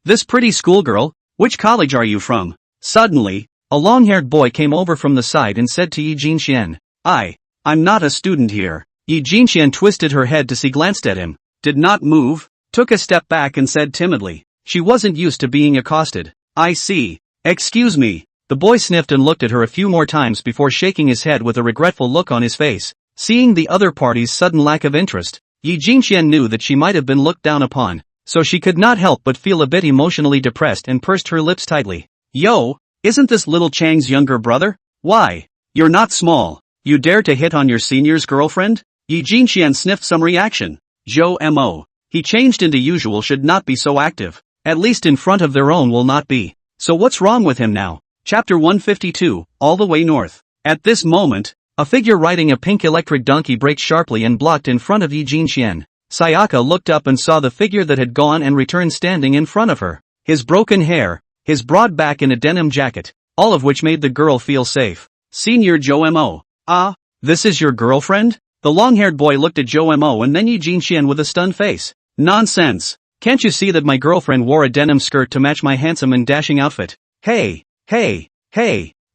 This pretty schoolgirl, which college are you from? Suddenly, a long-haired boy came over from the side and said to Yi Jinxian, I'm not a student here. Yi Jinxian twisted her head to see, glanced at him, did not move, took a step back and said timidly. She wasn't used to being accosted. I see. Excuse me. The boy sniffed and looked at her a few more times before shaking his head with a regretful look on his face. Seeing the other party's sudden lack of interest, Yi Jinxian knew that she might have been looked down upon, so she could not help but feel a bit emotionally depressed and pursed her lips tightly. Yo, isn't this little Chang's younger brother? Why? You're not small. You dare to hit on your senior's girlfriend? Yi Jinxian sniffed some reaction. Zhou Mo. He changed into usual should not be so active. At least in front of their own will not be. So what's wrong with him now? Chapter 152, All the Way North. At this moment, a figure riding a pink electric donkey braked sharply and blocked in front of Yi Jinxian. Sayaka looked up and saw the figure that had gone and returned standing in front of her. His broken hair, his broad back and a denim jacket, all of which made the girl feel safe. Senior Zhou Mo. Ah, this is your girlfriend? The long-haired boy looked at Zhou Mo and then Yi Jinxian with a stunned face. Nonsense. Can't you see that my girlfriend wore a denim skirt to match my handsome and dashing outfit? Hey.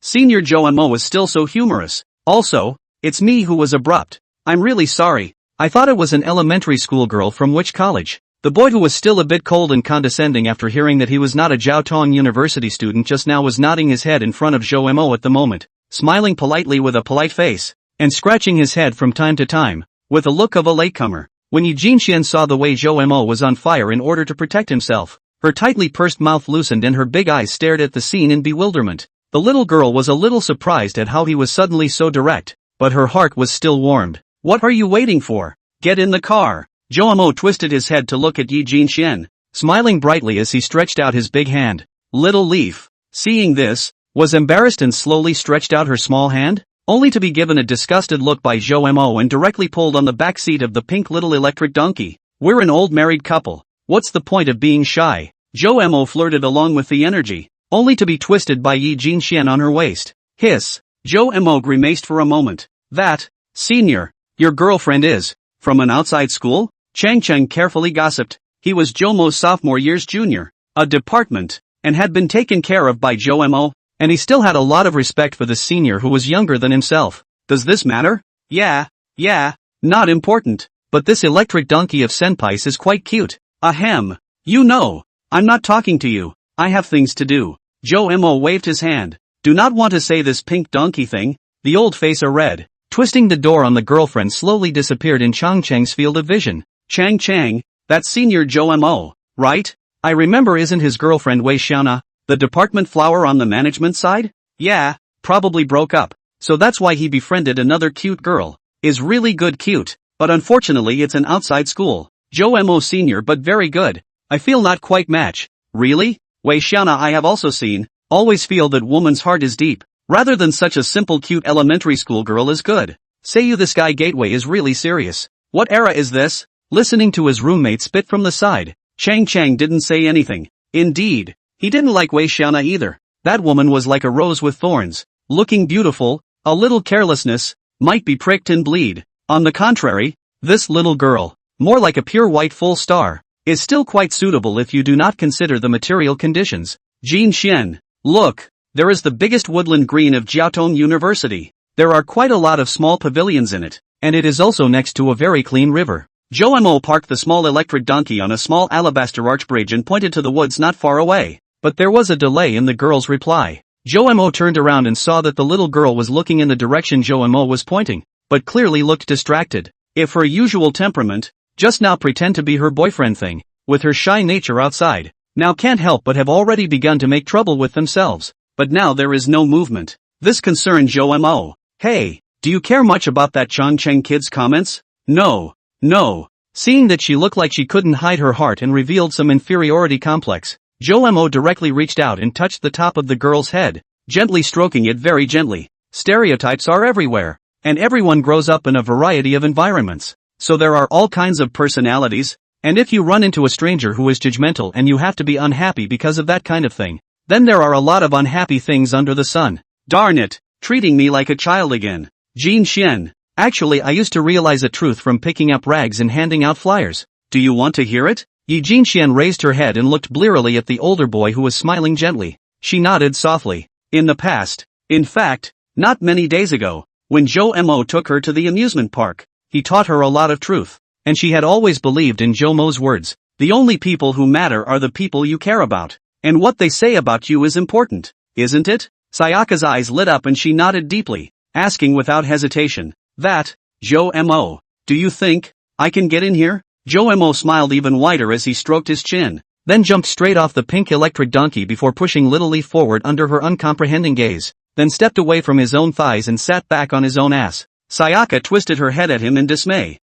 Senior Zhou Mo was still so humorous. Also, it's me who was abrupt. I'm really sorry. I thought it was an elementary school girl from which college? The boy who was still a bit cold and condescending after hearing that he was not a Jiaotong University student just now was nodding his head in front of Zhou Mo at the moment, smiling politely with a polite face, and scratching his head from time to time, with a look of a latecomer. When Yi Jinxian saw the way Zhou Mo was on fire in order to protect himself, her tightly pursed mouth loosened and her big eyes stared at the scene in bewilderment. The little girl was a little surprised at how he was suddenly so direct, but her heart was still warmed. What are you waiting for? Get in the car. Zhou Mo twisted his head to look at Yi Jinxian, smiling brightly as he stretched out his big hand. Little Leaf, seeing this, was embarrassed and slowly stretched out her small hand, only to be given a disgusted look by Zhou Mo and directly pulled on the back seat of the pink little electric donkey. We're an old married couple. What's the point of being shy? Zhou Mo flirted along with the energy, only to be twisted by Yi Jinxian on her waist. Hiss. Zhou Mo grimaced for a moment. That, senior, your girlfriend is, from an outside school? Chang Cheng carefully gossiped. He was Zhou Mo's sophomore year's junior, a department, and had been taken care of by Zhou Mo, and he still had a lot of respect for the senior who was younger than himself. Does this matter? Yeah, not important, but this electric donkey of senpai's is quite cute. Ahem. You know, I'm not talking to you, I have things to do. Zhou Mo waved his hand. Do not want to say this pink donkey thing? The old face a red, twisting the door on the girlfriend slowly disappeared in Chang Cheng's field of vision. Chang, that's senior Zhou Mo, right? I remember, isn't his girlfriend Wei Xiaona, the department flower on the management side? Yeah, probably broke up, so that's why he befriended another cute girl. Is really good cute, but unfortunately it's an outside school. Zhou Mo senior but very good. I feel not quite match. Really? Wei Xiaona I have also seen, always feel that woman's heart is deep, rather than such a simple cute elementary school girl is good. Say you this guy Gateway is really serious. What era is this? Listening to his roommate spit from the side, Chang didn't say anything. Indeed, he didn't like Wei Xiaona either. That woman was like a rose with thorns, looking beautiful, a little carelessness, might be pricked and bleed. On the contrary, this little girl, more like a pure white full star, is still quite suitable if you do not consider the material conditions. Jin Xian, look, there is the biggest woodland green of Jiaotong University. There are quite a lot of small pavilions in it, and it is also next to a very clean river. Zhou Mo parked the small electric donkey on a small alabaster arch bridge and pointed to the woods not far away, but there was a delay in the girl's reply. Zhou Mo turned around and saw that the little girl was looking in the direction Zhou Mo was pointing, but clearly looked distracted. If her usual temperament, just now pretend to be her boyfriend thing, with her shy nature outside, now can't help but have already begun to make trouble with themselves. But now there is no movement. This concerned Zhou Mo. Hey, do you care much about that Chang Cheng kid's comments? No. Seeing that she looked like she couldn't hide her heart and revealed some inferiority complex, Zhou Mo directly reached out and touched the top of the girl's head, gently stroking it very gently. Stereotypes are everywhere, and everyone grows up in a variety of environments, so there are all kinds of personalities, and if you run into a stranger who is judgmental and you have to be unhappy because of that kind of thing, then there are a lot of unhappy things under the sun. Darn it, treating me like a child again. Jin Xian. Actually I used to realize a truth from picking up rags and handing out flyers. Do you want to hear it? Yi Jinxian raised her head and looked blearily at the older boy who was smiling gently. She nodded softly. In the past, in fact, not many days ago, when Zhou Mo took her to the amusement park, he taught her a lot of truth, and she had always believed in Zhou Mo's words. The only people who matter are the people you care about. And what they say about you is important, isn't it? Sayaka's eyes lit up and she nodded deeply, asking without hesitation, that, Joe-mo, do you think I can get in here? Joe-mo smiled even wider as he stroked his chin, then jumped straight off the pink electric donkey before pushing Little Leaf forward under her uncomprehending gaze, then stepped away from his own thighs and sat back on his own ass. Sayaka twisted her head at him in dismay.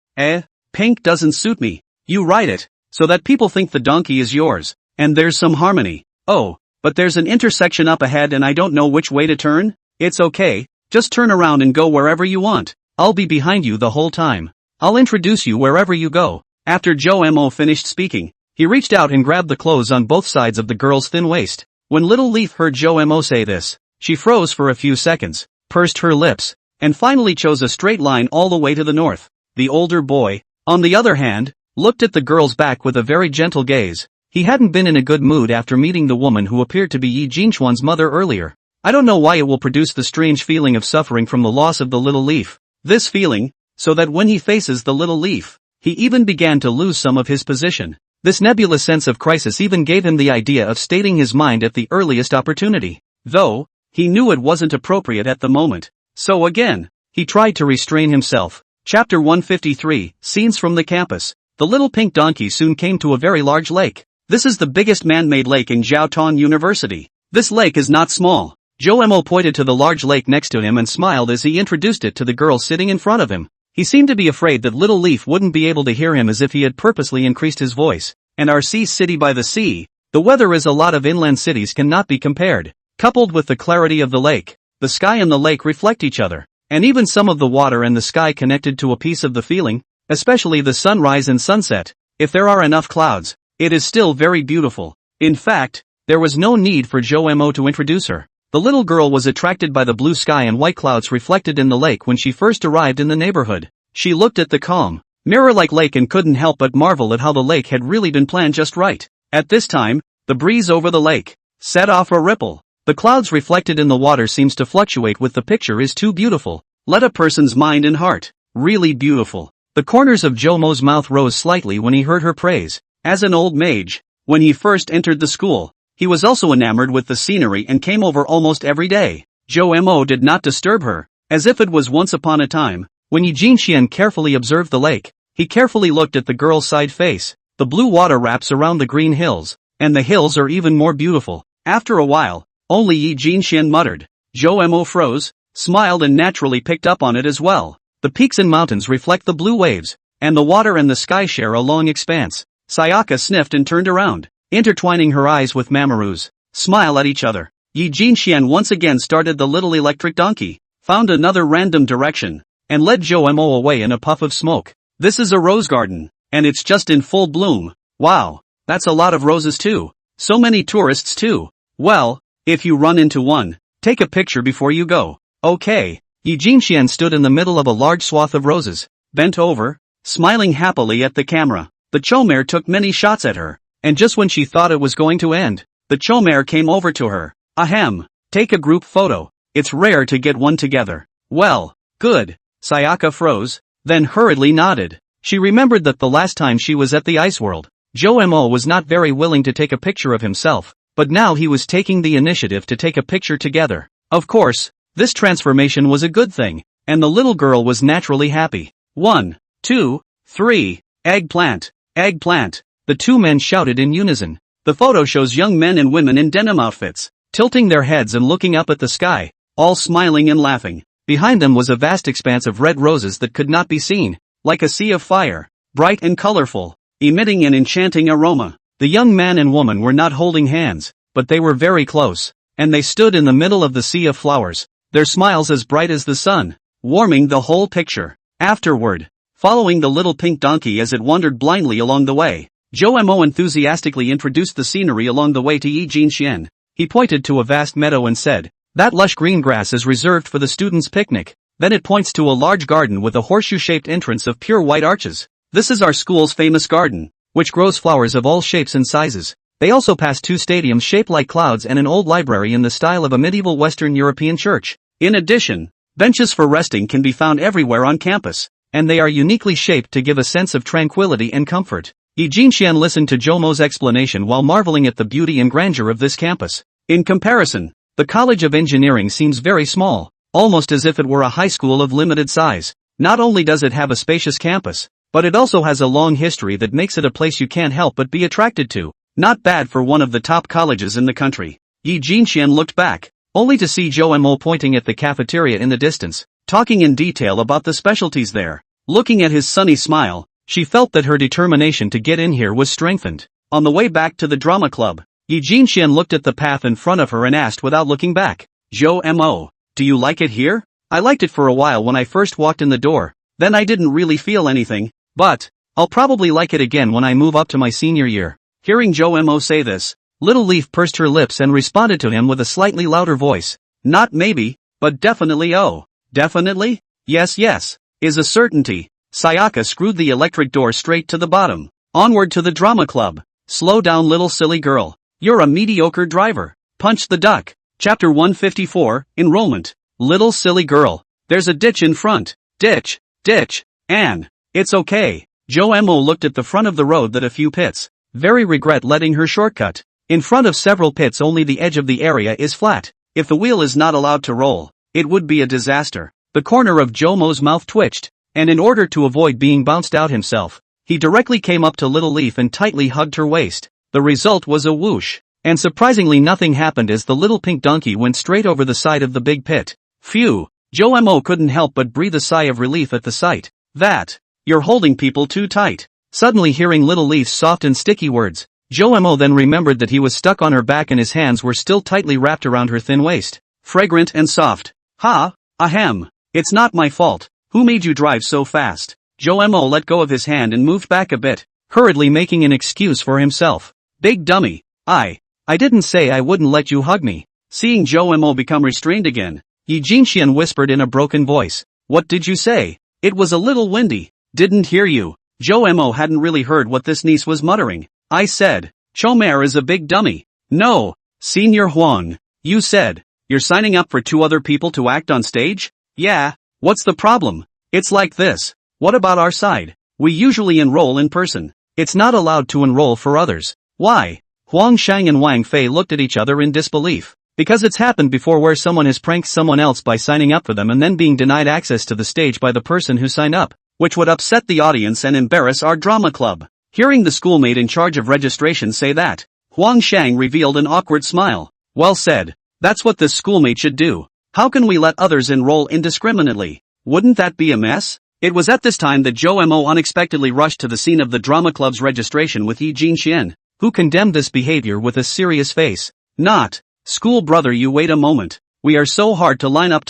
Pink doesn't suit me. You ride it, so that people think the donkey is yours, and there's some harmony. Oh, but there's an intersection up ahead and I don't know which way to turn? It's okay, just turn around and go wherever you want. I'll be behind you the whole time. I'll introduce you wherever you go. After Joe-mo finished speaking, he reached out and grabbed the clothes on both sides of the girl's thin waist. When Little Leaf heard Joe-mo say this, she froze for a few seconds, pursed her lips, and finally chose a straight line all the way to the north. The older boy, on the other hand, looked at the girl's back with a very gentle gaze. He hadn't been in a good mood after meeting the woman who appeared to be Yi Jinchuan's mother earlier. I don't know why it will produce the strange feeling of suffering from the loss of the little leaf. This feeling, so that when he faces the little leaf, he even began to lose some of his position. This nebulous sense of crisis even gave him the idea of stating his mind at the earliest opportunity. Though, he knew it wasn't appropriate at the moment. So again, he tried to restrain himself. Chapter 153, Scenes from the Campus. The little pink donkey soon came to a very large lake. This is the biggest man-made lake in Jiaotong University. This lake is not small. Joe-mo pointed to the large lake next to him and smiled as he introduced it to the girl sitting in front of him. He seemed to be afraid that Little Leaf wouldn't be able to hear him, as if he had purposely increased his voice. And our city by the sea, the weather is a lot of inland cities cannot be compared. Coupled with the clarity of the lake, the sky and the lake reflect each other. And even some of the water and the sky connected to a piece of the feeling, especially the sunrise and sunset. If there are enough clouds, it is still very beautiful. In fact, there was no need for Joe-mo to introduce her. The little girl was attracted by the blue sky and white clouds reflected in the lake when she first arrived in the neighborhood. She looked at the calm, mirror-like lake and couldn't help but marvel at how the lake had really been planned just right. At this time, the breeze over the lake set off a ripple. The clouds reflected in the water seems to fluctuate with the picture is too beautiful. Let a person's mind and heart. Really beautiful. The corners of Joe-mo's mouth rose slightly when he heard her praise. As an old mage, when he first entered the school, he was also enamored with the scenery and came over almost every day. Joe-mo did not disturb her, as if it was once upon a time. When Yi Jinxian carefully observed the lake, he carefully looked at the girl's side face. The blue water wraps around the green hills, and the hills are even more beautiful. After a while, only Yi Jinxian muttered. Joe-mo froze, smiled and naturally picked up on it as well. The peaks and mountains reflect the blue waves, and the water and the sky share a long expanse. Sayaka sniffed and turned around, intertwining her eyes with Mamoru's smile at each other. Yi Jinxian once again started the little electric donkey, found another random direction, and led Joe-mo away in a puff of smoke. This is a rose garden, and it's just in full bloom. Wow, that's a lot of roses too. So many tourists too. Well, if you run into one, take a picture before you go. Okay. Yi Jinxian stood in the middle of a large swath of roses, bent over, smiling happily at the camera. The chomare took many shots at her, and just when she thought it was going to end, the chomare came over to her. Ahem, take a group photo. It's rare to get one together. Well, good. Sayaka froze, then hurriedly nodded. She remembered that the last time she was at the ice world, Joe-mo was not very willing to take a picture of himself, but now he was taking the initiative to take a picture together. Of course, this transformation was a good thing, and the little girl was naturally happy. 1, 2, 3, eggplant, eggplant. The two men shouted in unison. The photo shows young men and women in denim outfits, tilting their heads and looking up at the sky, all smiling and laughing. Behind them was a vast expanse of red roses that could not be seen, like a sea of fire, bright and colorful, emitting an enchanting aroma. The young man and woman were not holding hands, but they were very close, and they stood in the middle of the sea of flowers, their smiles as bright as the sun, warming the whole picture. Afterward, following the little pink donkey as it wandered blindly along the way, Joe-mo enthusiastically introduced the scenery along the way to Yi Jinxian. He pointed to a vast meadow and said, "That lush green grass is reserved for the students' picnic." Then it points to a large garden with a horseshoe-shaped entrance of pure white arches. "This is our school's famous garden, which grows flowers of all shapes and sizes." They also pass two stadiums shaped like clouds and an old library in the style of a medieval Western European church. In addition, benches for resting can be found everywhere on campus, and they are uniquely shaped to give a sense of tranquility and comfort. Yi Jinxian listened to Jomo's explanation while marveling at the beauty and grandeur of this campus. In comparison, the College of Engineering seems very small, almost as if it were a high school of limited size. Not only does it have a spacious campus, but it also has a long history that makes it a place you can't help but be attracted to. Not bad for one of the top colleges in the country. Yi Jinxian looked back, only to see Mo pointing at the cafeteria in the distance, talking in detail about the specialties there. Looking at his sunny smile, she felt that her determination to get in here was strengthened. On the way back to the drama club, Yi Jinxian looked at the path in front of her and asked without looking back, Mo, do you like it here? I liked it for a while when I first walked in the door, then I didn't really feel anything, but I'll probably like it again when I move up to my senior year. Hearing Mo say this, Little Leaf pursed her lips and responded to him with a slightly louder voice. Not maybe, but definitely. Oh, definitely? Yes, is a certainty. Sayaka screwed the electric door straight to the bottom. Onward to the drama club. Slow down, little silly girl. You're a mediocre driver. Punch the duck. Chapter 154, Enrollment. Little silly girl. There's a ditch in front. Ditch. Anne. It's okay. Mo looked at the front of the road that a few pits. Very regret letting her shortcut. In front of several pits only the edge of the area is flat. If the wheel is not allowed to roll, it would be a disaster. The corner of Mo's mouth twitched, and in order to avoid being bounced out himself, he directly came up to Little Leaf and tightly hugged her waist. The result was a whoosh, and surprisingly nothing happened as the little pink donkey went straight over the side of the big pit. Phew, Mo couldn't help but breathe a sigh of relief at the sight. You're holding people too tight. Suddenly hearing Little Leaf's soft and sticky words, Mo then remembered that he was stuck on her back and his hands were still tightly wrapped around her thin waist. Fragrant and soft. Ha, ahem. It's not my fault. Who made you drive so fast? Mo let go of his hand and moved back a bit, hurriedly making an excuse for himself. Big dummy. I didn't say I wouldn't let you hug me. Seeing Mo become restrained again, Yi Jinxian whispered in a broken voice. What did you say? It was a little windy. Didn't hear you. Mo hadn't really heard what this niece was muttering. I said, Chomer is a big dummy. No, Senior Huang. You said, you're signing up for 2 other people to act on stage? Yeah, what's the problem? It's like this. What about our side? We usually enroll in person. It's not allowed to enroll for others. Why? Huang Shang and Wang Fei looked at each other in disbelief. Because it's happened before where someone has pranked someone else by signing up for them and then being denied access to the stage by the person who signed up, which would upset the audience and embarrass our drama club. Hearing the schoolmate in charge of registration say that, Huang Shang revealed an awkward smile. Well said. That's what this schoolmate should do. How can we let others enroll indiscriminately? Wouldn't that be a mess? It was at this time that Mo unexpectedly rushed to the scene of the drama club's registration with Yi Jinxian, who condemned this behavior with a serious face. Not, school brother, you wait a moment. We are so hard to line up.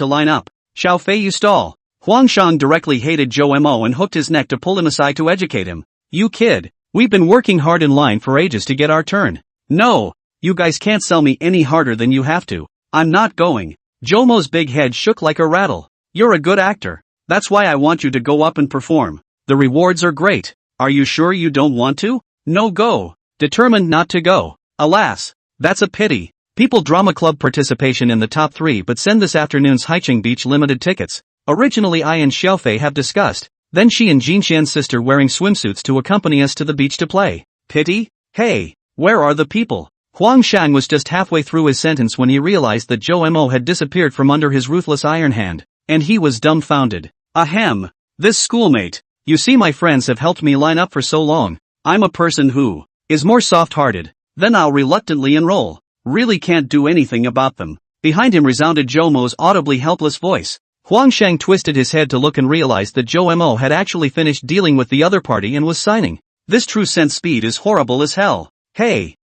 Xiao Fei, you stall. Huang Shang directly hated Mo and hooked his neck to pull him aside to educate him. You kid, we've been working hard in line for ages to get our turn. No, you guys can't sell me any harder than you have to. I'm not going. Mo's big head shook like a rattle. You're a good actor. That's why I want you to go up and perform. The rewards are great. Are you sure you don't want to? No, go. Determined not to go. Alas, that's a pity. People drama club participation in the top 3 but send this afternoon's Haicheng Beach limited tickets. Originally I and Xiaofei have discussed. Then she and Jinxian's sister wearing swimsuits to accompany us to the beach to play. Pity? Hey, where are the people? Huang Shang was just halfway through his sentence when he realized that Mo had disappeared from under his ruthless iron hand, and he was dumbfounded. Ahem. This schoolmate. You see, my friends have helped me line up for so long. I'm a person who is more soft-hearted. Then I'll reluctantly enroll. Really can't do anything about them. Behind him resounded Mo's audibly helpless voice. Huang Shang twisted his head to look and realized that Mo had actually finished dealing with the other party and was signing. This true sense speed is horrible as hell. Hey,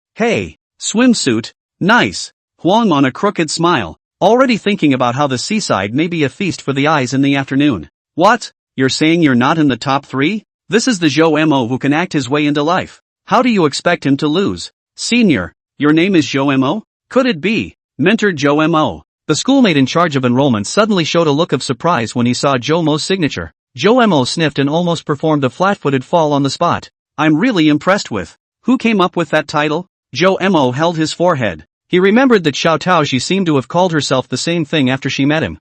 swimsuit, nice. Huang on a crooked smile, already thinking about how the seaside may be a feast for the eyes in the afternoon. What? You're saying you're not in the top 3? This is the Mo who can act his way into life. How do you expect him to lose? Senior, your name is Mo? Could it be? Mentor Mo. The schoolmate in charge of enrollment suddenly showed a look of surprise when he saw Mo's signature. Mo sniffed and almost performed a flat-footed fall on the spot. I'm really impressed with. Who came up with that title? Mo held his forehead. He remembered that Xiao Taoxi seemed to have called herself the same thing after she met him.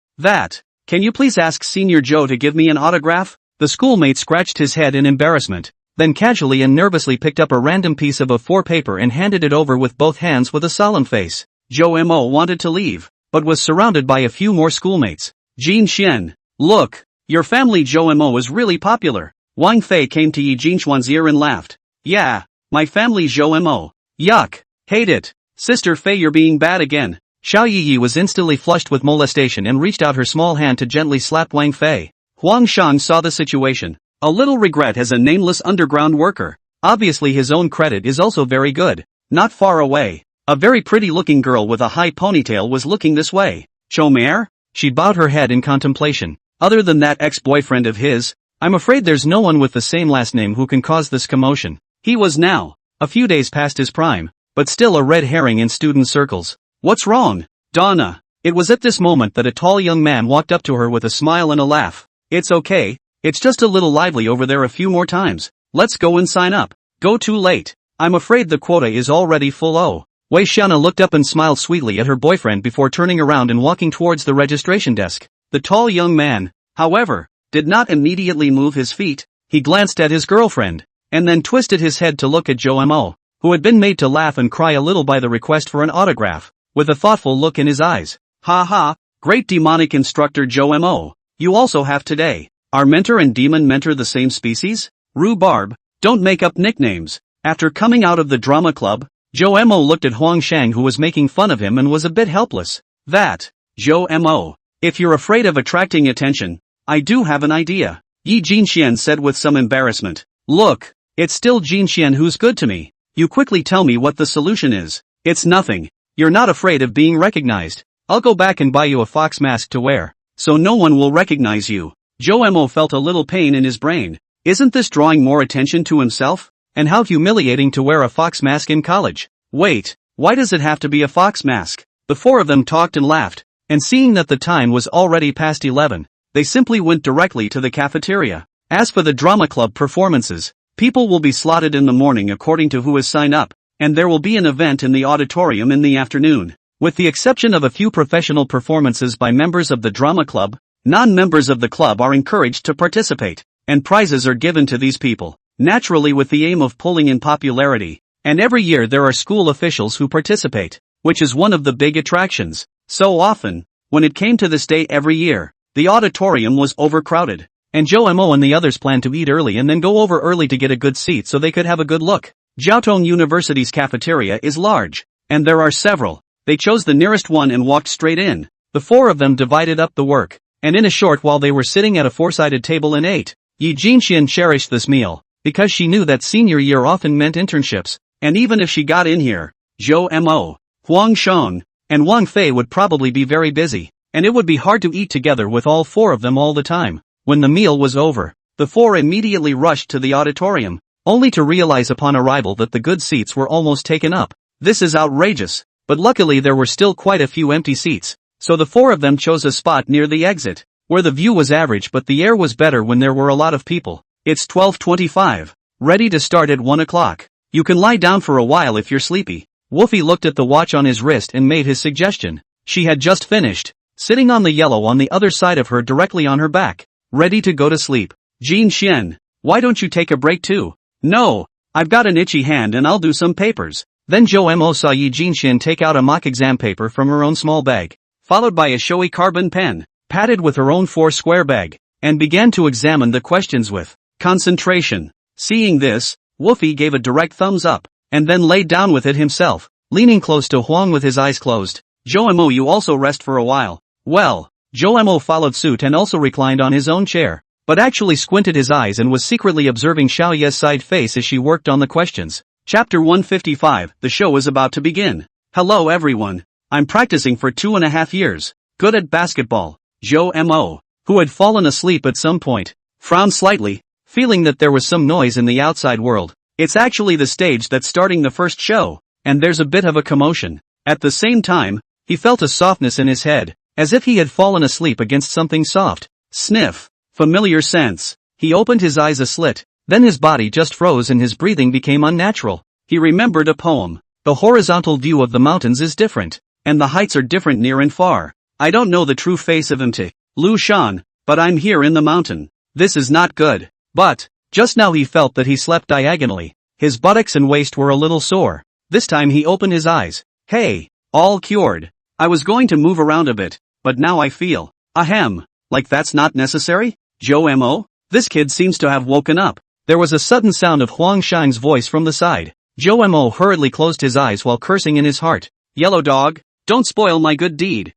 Can you please ask Senior Joe to give me an autograph? The schoolmate scratched his head in embarrassment. then casually and nervously picked up a random piece of A4 paper and handed it over with both hands with a solemn face. Zhou Mo wanted to leave, but was surrounded by a few more schoolmates. Jin Xian, look, your family Zhou Mo is really popular. Wang Fei came to Yi Jinxuan's ear and laughed. Yeah, my family Zhou Mo. Yuck, hate it. Sister Fei, you're being bad again. Xiao Yiyi was instantly flushed with molestation and reached out her small hand to gently slap Wang Fei. Huang Shang saw the situation. A little regret as a nameless underground worker. Obviously his own credit is also very good. Not far away, a very pretty-looking girl with a high ponytail was looking this way. Chomer? She bowed her head in contemplation. Other than that ex-boyfriend of his, I'm afraid there's no one with the same last name who can cause this commotion. He was now a few days past his prime, but still a red herring in student circles. What's wrong, Donna? It was at this moment that a tall young man walked up to her with a smile and a laugh. It's okay, it's just a little lively over there a few more times. Let's go and sign up. Go too late. I'm afraid the quota is already full. Oh. Wei Xiana looked up and smiled sweetly at her boyfriend before turning around and walking towards the registration desk. The tall young man, however, did not immediately move his feet. He glanced at his girlfriend, and then twisted his head to look at Zhou Mo, who had been made to laugh and cry a little by the request for an autograph, with a thoughtful look in his eyes. Ha ha, great demonic instructor Zhou Mo, you also have today. Are mentor and demon mentor the same species? Rhubarb, don't make up nicknames. After coming out of the drama club, Zhou Mo looked at Huang Shang, who was making fun of him and was a bit helpless. That, Zhou Mo, if you're afraid of attracting attention, I do have an idea, Yi Jinxian said with some embarrassment. Look, it's still Jinxian who's good to me. You quickly tell me what the solution is. It's nothing. You're not afraid of being recognized. I'll go back and buy you a fox mask to wear, so no one will recognize you. Zhou Mo felt a little pain in his brain. Isn't this drawing more attention to himself? And how humiliating to wear a fox mask in college. Wait, why does it have to be a fox mask? The four of them talked and laughed, and seeing that the time was already past 11, they simply went directly to the cafeteria. As for the drama club performances, people will be slotted in the morning according to who has signed up, and there will be an event in the auditorium in the afternoon. With the exception of a few professional performances by members of the drama club, non-members of the club are encouraged to participate, and prizes are given to these people, naturally with the aim of pulling in popularity. And every year there are school officials who participate, which is one of the big attractions. So often, when it came to this day every year, the auditorium was overcrowded, and Zhou Mo and the others planned to eat early and then go over early to get a good seat so they could have a good look. Jiaotong University's cafeteria is large, and there are several. They chose the nearest one and walked straight in. The four of them divided up the work, and in a short while they were sitting at a four-sided table and ate. Yi Jinxian cherished this meal, because she knew that senior year often meant internships, and even if she got in here, Zhou Mo, Huang Shang, and Wang Fei would probably be very busy, and it would be hard to eat together with all four of them all the time. When the meal was over, the four immediately rushed to the auditorium, only to realize upon arrival that the good seats were almost taken up. This is outrageous, but luckily there were still quite a few empty seats, so the four of them chose a spot near the exit, where the view was average but the air was better when there were a lot of people. It's 12:25, ready to start at 1 o'clock. You can lie down for a while if you're sleepy. Wolfie looked at the watch on his wrist and made his suggestion. She had just finished, sitting on the yellow on the other side of her directly on her back, ready to go to sleep. Jin Xian, why don't you take a break too? No, I've got an itchy hand and I'll do some papers. Then Zhou Mo saw Yi Jinxian take out a mock exam paper from her own small bag, followed by a showy carbon pen, padded with her own 4-square bag, and began to examine the questions with concentration. Seeing this, Wolfie gave a direct thumbs up, and then lay down with it himself, leaning close to Huang with his eyes closed. Zhou Mo, you also rest for a while. Well, Zhou Mo followed suit and also reclined on his own chair, but actually squinted his eyes and was secretly observing Xiao Ye's side face as she worked on the questions. Chapter 155, the show is about to begin. Hello everyone. I'm practicing for 2.5 years. Good at basketball. Zhou Mo, who had fallen asleep at some point, frowned slightly, feeling that there was some noise in the outside world. It's actually the stage that's starting the first show, and there's a bit of a commotion. At the same time, he felt a softness in his head, as if he had fallen asleep against something soft. Sniff. Familiar sense. He opened his eyes a slit, then his body just froze and his breathing became unnatural. He remembered a poem. The horizontal view of the mountains is different, and the heights are different near and far. I don't know the true face of Mt. Lu Shan, but I'm here in the mountain. This is not good. But, Just now he felt that he slept diagonally. His buttocks and waist were a little sore. This time he opened his eyes. Hey, all cured. I was going to move around a bit, but now I feel, ahem, like that's not necessary? Joe Mo? This kid seems to have woken up. There was a sudden sound of Huang Shang's voice from the side. Joe Mo hurriedly closed his eyes while cursing in his heart. Yellow dog, don't spoil my good deed.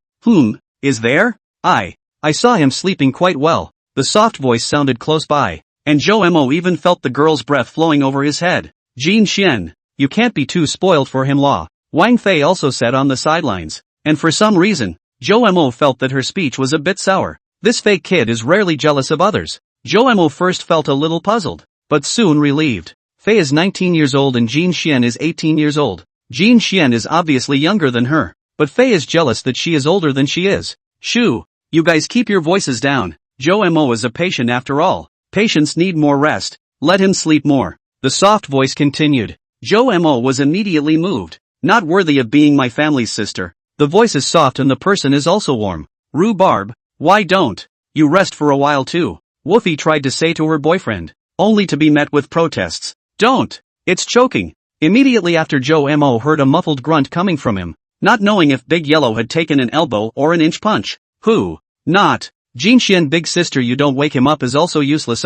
Is there? I saw him sleeping quite well. The soft voice sounded close by, and Joe Mo even felt the girl's breath flowing over his head. Jin Xian, you can't be too spoiled for him, Law. Wang Fei also said on the sidelines, and for some reason, Joe Mo felt that her speech was a bit sour. This fake kid is rarely jealous of others. Joe Mo first felt a little puzzled, but soon relieved. Fei is 19 years old and Jin Xian is 18 years old. Jin Xian is obviously younger than her, but Fei is jealous that she is older than she is. Shoo, you guys keep your voices down. Joe Mo is a patient after all. Patients need more rest. Let him sleep more. The soft voice continued. Joe Mo was immediately moved. Not worthy of being my family's sister. The voice is soft and the person is also warm. Rhubarb, why don't you rest for a while too? Woofy tried to say to her boyfriend, only to be met with protests. Don't. It's choking. Immediately after Joe Mo heard a muffled grunt coming from him, not knowing if Big Yellow had taken an elbow or an inch punch. Who? Not. Jin Xian, big sister, you don't wake him up is also useless.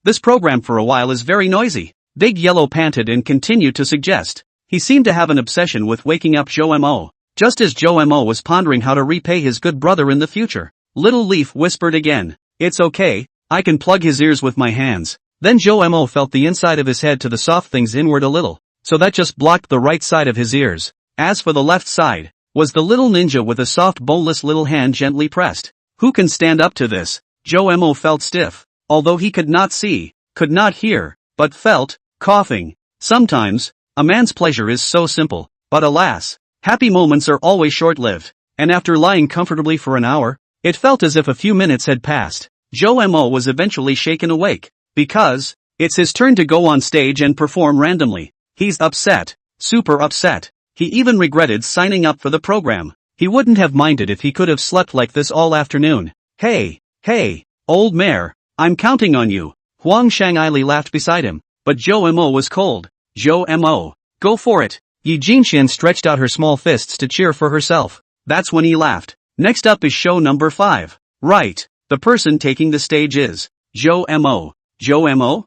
This program for a while is very noisy. Big Yellow panted and continued to suggest. He seemed to have an obsession with waking up Joe Mo. Just as Joe Mo was pondering how to repay his good brother in the future, Little Leaf whispered again. It's okay, I can plug his ears with my hands. Then Joe Mo felt the inside of his head to the soft things inward a little, so that just blocked the right side of his ears. As for the left side, was the little ninja with a soft boneless little hand gently pressed. Who can stand up to this? Joe Mo felt stiff, although he could not see, could not hear, but felt, coughing. Sometimes, a man's pleasure is so simple, but alas, happy moments are always short-lived, and after lying comfortably for an hour, it felt as if a few minutes had passed. Joe Mo was eventually shaken awake, because it's his turn to go on stage and perform randomly. He's upset, super upset. He even regretted signing up for the program. He wouldn't have minded if he could have slept like this all afternoon. Hey, old mare, I'm counting on you. Huang Shang-Ili laughed beside him, but Joe Mo was cold. Joe Mo, go for it. Yi Jinxian stretched out her small fists to cheer for herself. That's when he laughed. Next up is show number 5. Right, the person taking the stage is Joe Mo. Joe Mo?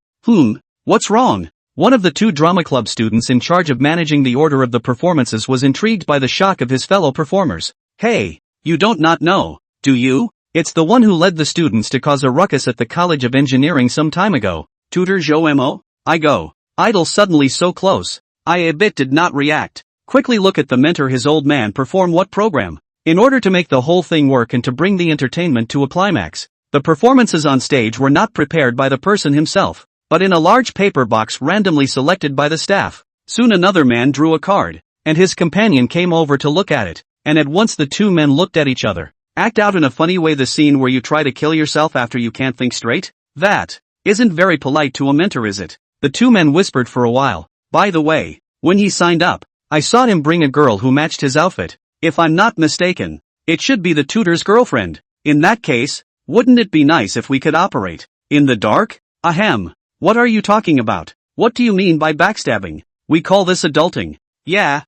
What's wrong? One of the 2 drama club students in charge of managing the order of the performances was intrigued by the shock of his fellow performers. Hey, you don't not know, do you? It's the one who led the students to cause a ruckus at the College of Engineering some time ago. Tutor Joe Mo? I go. Idol suddenly so close. I a bit did not react. Quickly look at the mentor, his old man perform what program? In order to make the whole thing work and to bring the entertainment to a climax, the performances on stage were not prepared by the person himself, but in a large paper box randomly selected by the staff. Soon another man drew a card, and his companion came over to look at it, and at once the 2 men looked at each other. Act out in a funny way the scene where you try to kill yourself after you can't think straight? That isn't very polite to a mentor, is it? The 2 men whispered for a while. By the way, when he signed up, I saw him bring a girl who matched his outfit. If I'm not mistaken, it should be the tutor's girlfriend. In that case, wouldn't it be nice if we could operate in the dark? Ahem. What are you talking about? What do you mean by backstabbing? We call this adulting. Yeah,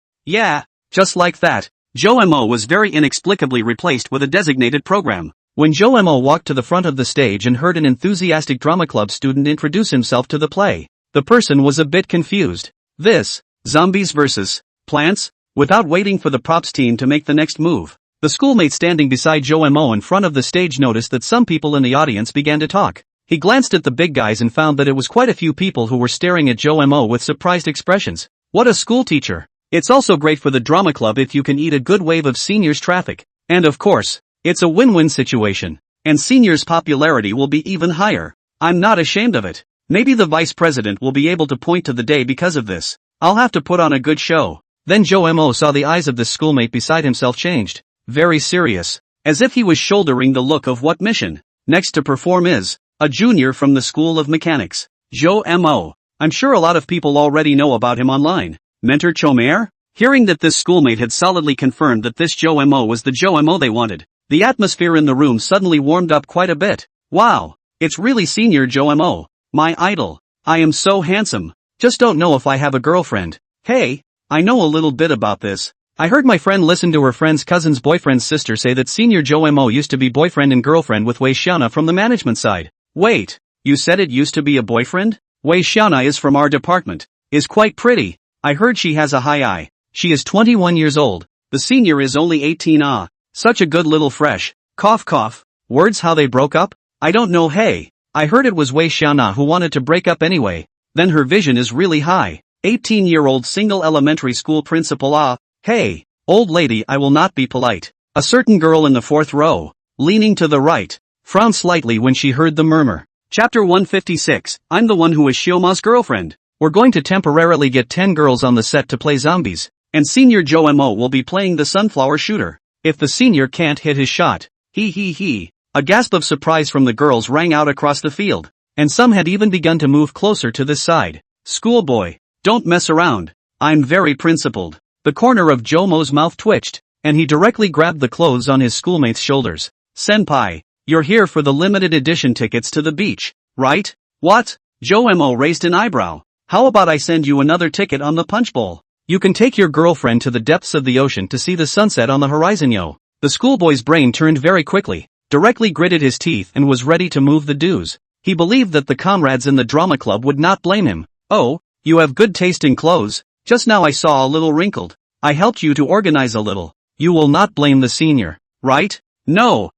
just like that. Joe Mo was very inexplicably replaced with a designated program. When Joe Mo walked to the front of the stage and heard an enthusiastic drama club student introduce himself to the play, the person was a bit confused. This, zombies versus plants? Without waiting for the props team to make the next move, the schoolmate standing beside Joe Mo in front of the stage noticed that some people in the audience began to talk. He glanced at the big guys and found that it was quite a few people who were staring at Joe Mo with surprised expressions. What a school teacher! It's also great for the drama club if you can eat a good wave of seniors traffic. And of course, it's a win-win situation. And seniors' popularity will be even higher. I'm not ashamed of it. Maybe the vice president will be able to point to the day because of this. I'll have to put on a good show. Then Joe Mo saw the eyes of this schoolmate beside himself changed. Very serious. As if he was shouldering the look of what mission next to perform is a junior from the School of Mechanics. Joe Mo. I'm sure a lot of people already know about him online. Mentor Chomer? Hearing that this schoolmate had solidly confirmed that this Joe Mo was the Joe Mo they wanted, the atmosphere in the room suddenly warmed up quite a bit. Wow, it's really senior Joe Mo, my idol. I am so handsome. Just don't know if I have a girlfriend. Hey, I know a little bit about this. I heard my friend listen to her friend's cousin's boyfriend's sister say that Senior Joe Mo used to be boyfriend and girlfriend with Wei Xiaona from the management side. Wait, you said it used to be a boyfriend? Wei Xiaona is from our department. Is quite pretty. I heard she has a high eye. She is 21 years old. The senior is only 18. Ah, such a good little fresh. Cough cough. Words how they broke up? I don't know. Hey, I heard it was Wei Xiaona who wanted to break up anyway. Then her vision is really high. 18-year-old single elementary school principal. Ah, hey, old lady, I will not be polite. A certain girl in the fourth row, leaning to the right, frowned slightly when she heard the murmur. Chapter 156, I'm the one who is Shioma's girlfriend. We're going to temporarily get 10 girls on the set to play zombies, and Senior Joe Mo will be playing the sunflower shooter. If the senior can't hit his shot, he. A gasp of surprise from the girls rang out across the field, and some had even begun to move closer to this side. Schoolboy, don't mess around. I'm very principled. The corner of Joe Mo's mouth twitched, and he directly grabbed the clothes on his schoolmate's shoulders. Senpai, you're here for the limited edition tickets to the beach, right? What? Joe Mo raised an eyebrow. How about I send you another ticket on the punch bowl? You can take your girlfriend to the depths of the ocean to see the sunset on the horizon. Yo. The schoolboy's brain turned very quickly, directly gritted his teeth and was ready to move the dues. He believed that the comrades in the drama club would not blame him. Oh, you have good taste in clothes. Just now I saw a little wrinkled. I helped you to organize a little. You will not blame the senior, right? No.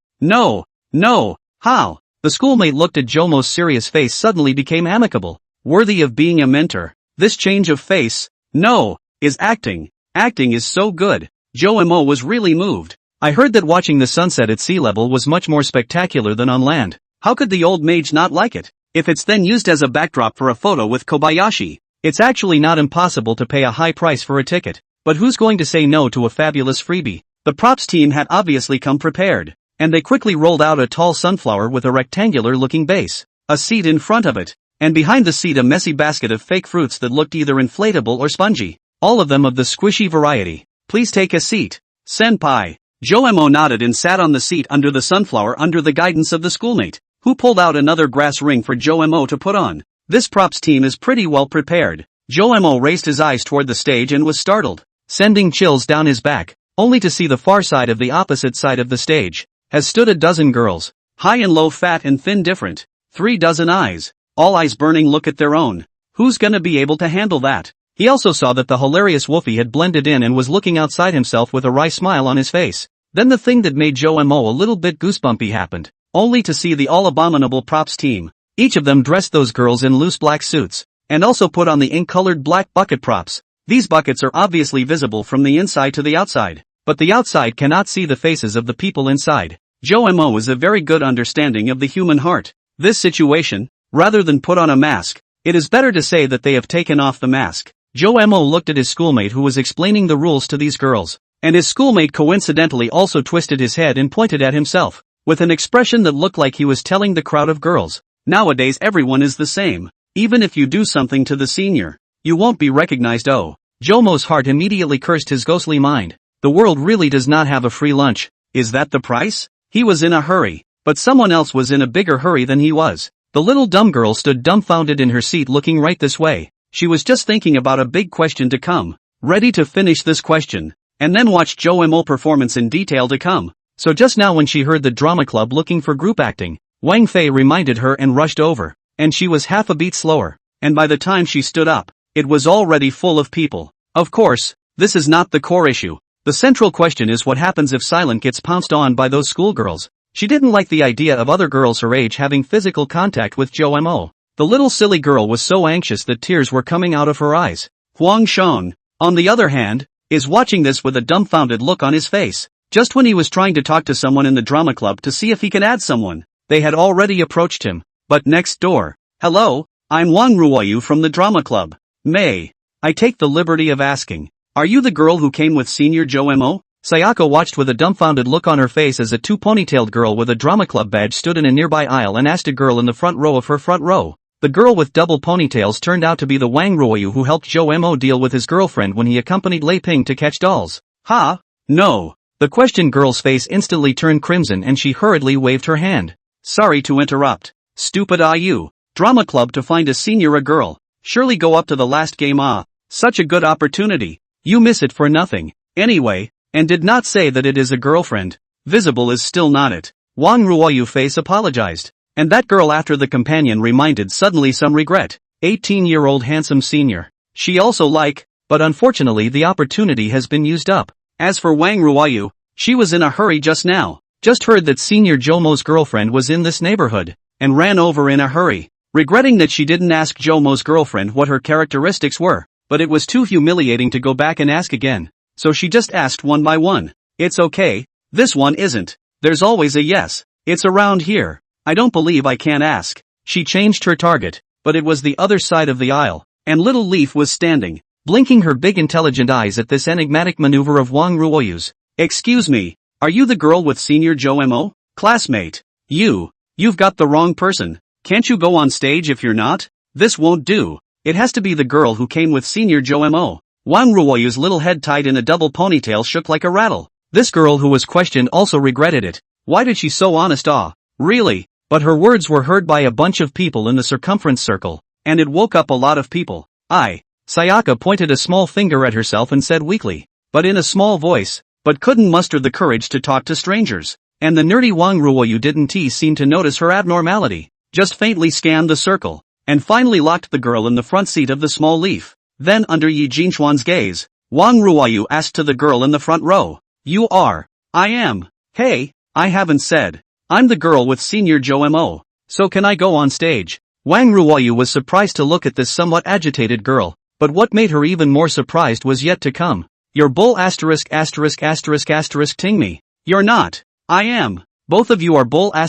How? The schoolmate looked at Joe Mo's serious face suddenly became amicable, worthy of being a mentor. This change of face, is acting. Acting is so good. Joe Mo was really moved. I heard that watching the sunset at sea level was much more spectacular than on land. How could the old mage not like it? If it's then used as a backdrop for a photo with Kobayashi, it's actually not impossible to pay a high price for a ticket. But who's going to say no to a fabulous freebie? The props team had obviously come prepared, and they quickly rolled out a tall sunflower with a rectangular-looking base, a seat in front of it, and behind the seat a messy basket of fake fruits that looked either inflatable or spongy, all of them of the squishy variety. Please take a seat. Senpai. Joe Mo nodded and sat on the seat under the sunflower under the guidance of the schoolmate, who pulled out another grass ring for Joe Mo to put on. This props team is pretty well prepared. Joe Mo raised his eyes toward the stage and was startled, sending chills down his back, only to see the far side of the opposite side of the stage has stood a dozen girls, high and low, fat and thin, different, 3 dozen eyes, all eyes burning look at their own. Who's gonna be able to handle that? He also saw that the hilarious Wolfie had blended in and was looking outside himself with a wry smile on his face. Then the thing that made Joe Mo a little bit goosebumpy happened, only to see the all-abominable props team. Each of them dressed those girls in loose black suits, and also put on the ink-colored black bucket props. These buckets are obviously visible from the inside to the outside, but the outside cannot see the faces of the people inside. Joe Mo is a very good understanding of the human heart. This situation, rather than put on a mask, it is better to say that they have taken off the mask. Joe Mo looked at his schoolmate who was explaining the rules to these girls, and his schoolmate coincidentally also twisted his head and pointed at himself, with an expression that looked like he was telling the crowd of girls, nowadays everyone is the same. Even if you do something to the senior, you won't be recognized. Oh. Joe Mo's heart immediately cursed his ghostly mind. The world really does not have a free lunch. Is that the price? He was in a hurry, but someone else was in a bigger hurry than he was. The little dumb girl stood dumbfounded in her seat looking right this way. She was just thinking about a big question to come, ready to finish this question, and then watch Joe Mo performance in detail to come. So just now when she heard the drama club looking for group acting, Wang Fei reminded her and rushed over, and she was half a beat slower, and by the time she stood up, it was already full of people. Of course, this is not the core issue. The central question is what happens if Silent gets pounced on by those schoolgirls. She didn't like the idea of other girls her age having physical contact with Joe Mo. The little silly girl was so anxious that tears were coming out of her eyes. Huang Shang, on the other hand, is watching this with a dumbfounded look on his face. Just when he was trying to talk to someone in the drama club to see if he can add someone, they had already approached him. But next door. Hello, I'm Wang Ruoyu from the drama club. May I take the liberty of asking, are you the girl who came with Senior Joe Mo? Sayako watched with a dumbfounded look on her face as a two-ponytailed girl with a drama club badge stood in a nearby aisle and asked a girl in the front row of her front row. The girl with double ponytails turned out to be the Wang Ruoyu who helped Joe Mo deal with his girlfriend when he accompanied Lei Ping to catch dolls. Ha? No. The questioned girl's face instantly turned crimson and she hurriedly waved her hand. Sorry to interrupt. Stupid are you? Drama club to find a senior a girl. Surely go up to the last game. Such a good opportunity. You miss it for nothing. Anyway, and did not say that it is a girlfriend. Visible is still not it. Wang Ruoyu face apologized. And that girl after the companion reminded suddenly some regret. 18-year-old handsome senior. She also but unfortunately the opportunity has been used up. As for Wang Ruoyu, she was in a hurry just now. Just heard that senior Jomo's girlfriend was in this neighborhood. And ran over in a hurry. Regretting that she didn't ask Jomo's girlfriend what her characteristics were. But it was too humiliating to go back and ask again. So she just asked one by one. It's okay. This one isn't. There's always a yes. It's around here. I don't believe I can ask. She changed her target, but it was the other side of the aisle, and little Leaf was standing, blinking her big intelligent eyes at this enigmatic maneuver of Wang Ruoyu's. Excuse me, are you the girl with senior Jomo? Classmate. You've got the wrong person. Can't you go on stage if you're not? This won't do. It has to be the girl who came with senior Jomo. Wang Ruoyu's little head tied in a double ponytail shook like a rattle. This girl who was questioned also regretted it. Why did she so honest? Really? But her words were heard by a bunch of people in the circumference circle, and it woke up a lot of people. Sayaka pointed a small finger at herself and said weakly, but in a small voice, but couldn't muster the courage to talk to strangers. And the nerdy Wang Ruoyu didn't seem to notice her abnormality, just faintly scanned the circle, and finally locked the girl in the front seat of the small Leaf. Then under Yi Jinchuan's gaze, Wang Ruoyu asked to the girl in the front row, You are? I am. Hey, I haven't said. I'm the girl with senior Jomo. So can I go on stage? Wang Ruoyu was surprised to look at this somewhat agitated girl, but what made her even more surprised was yet to come. You're bull ting me. You're not. I am. Both of you are bull ting.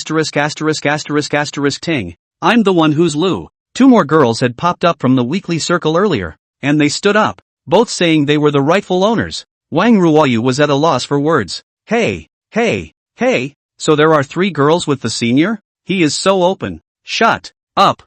I'm the one who's Lu. Two more girls had popped up from the weekly circle earlier, and they stood up, both saying they were the rightful owners. Wang Ruoyu was at a loss for words. Hey. So there are 3 girls with the senior? He is so open. Shut up.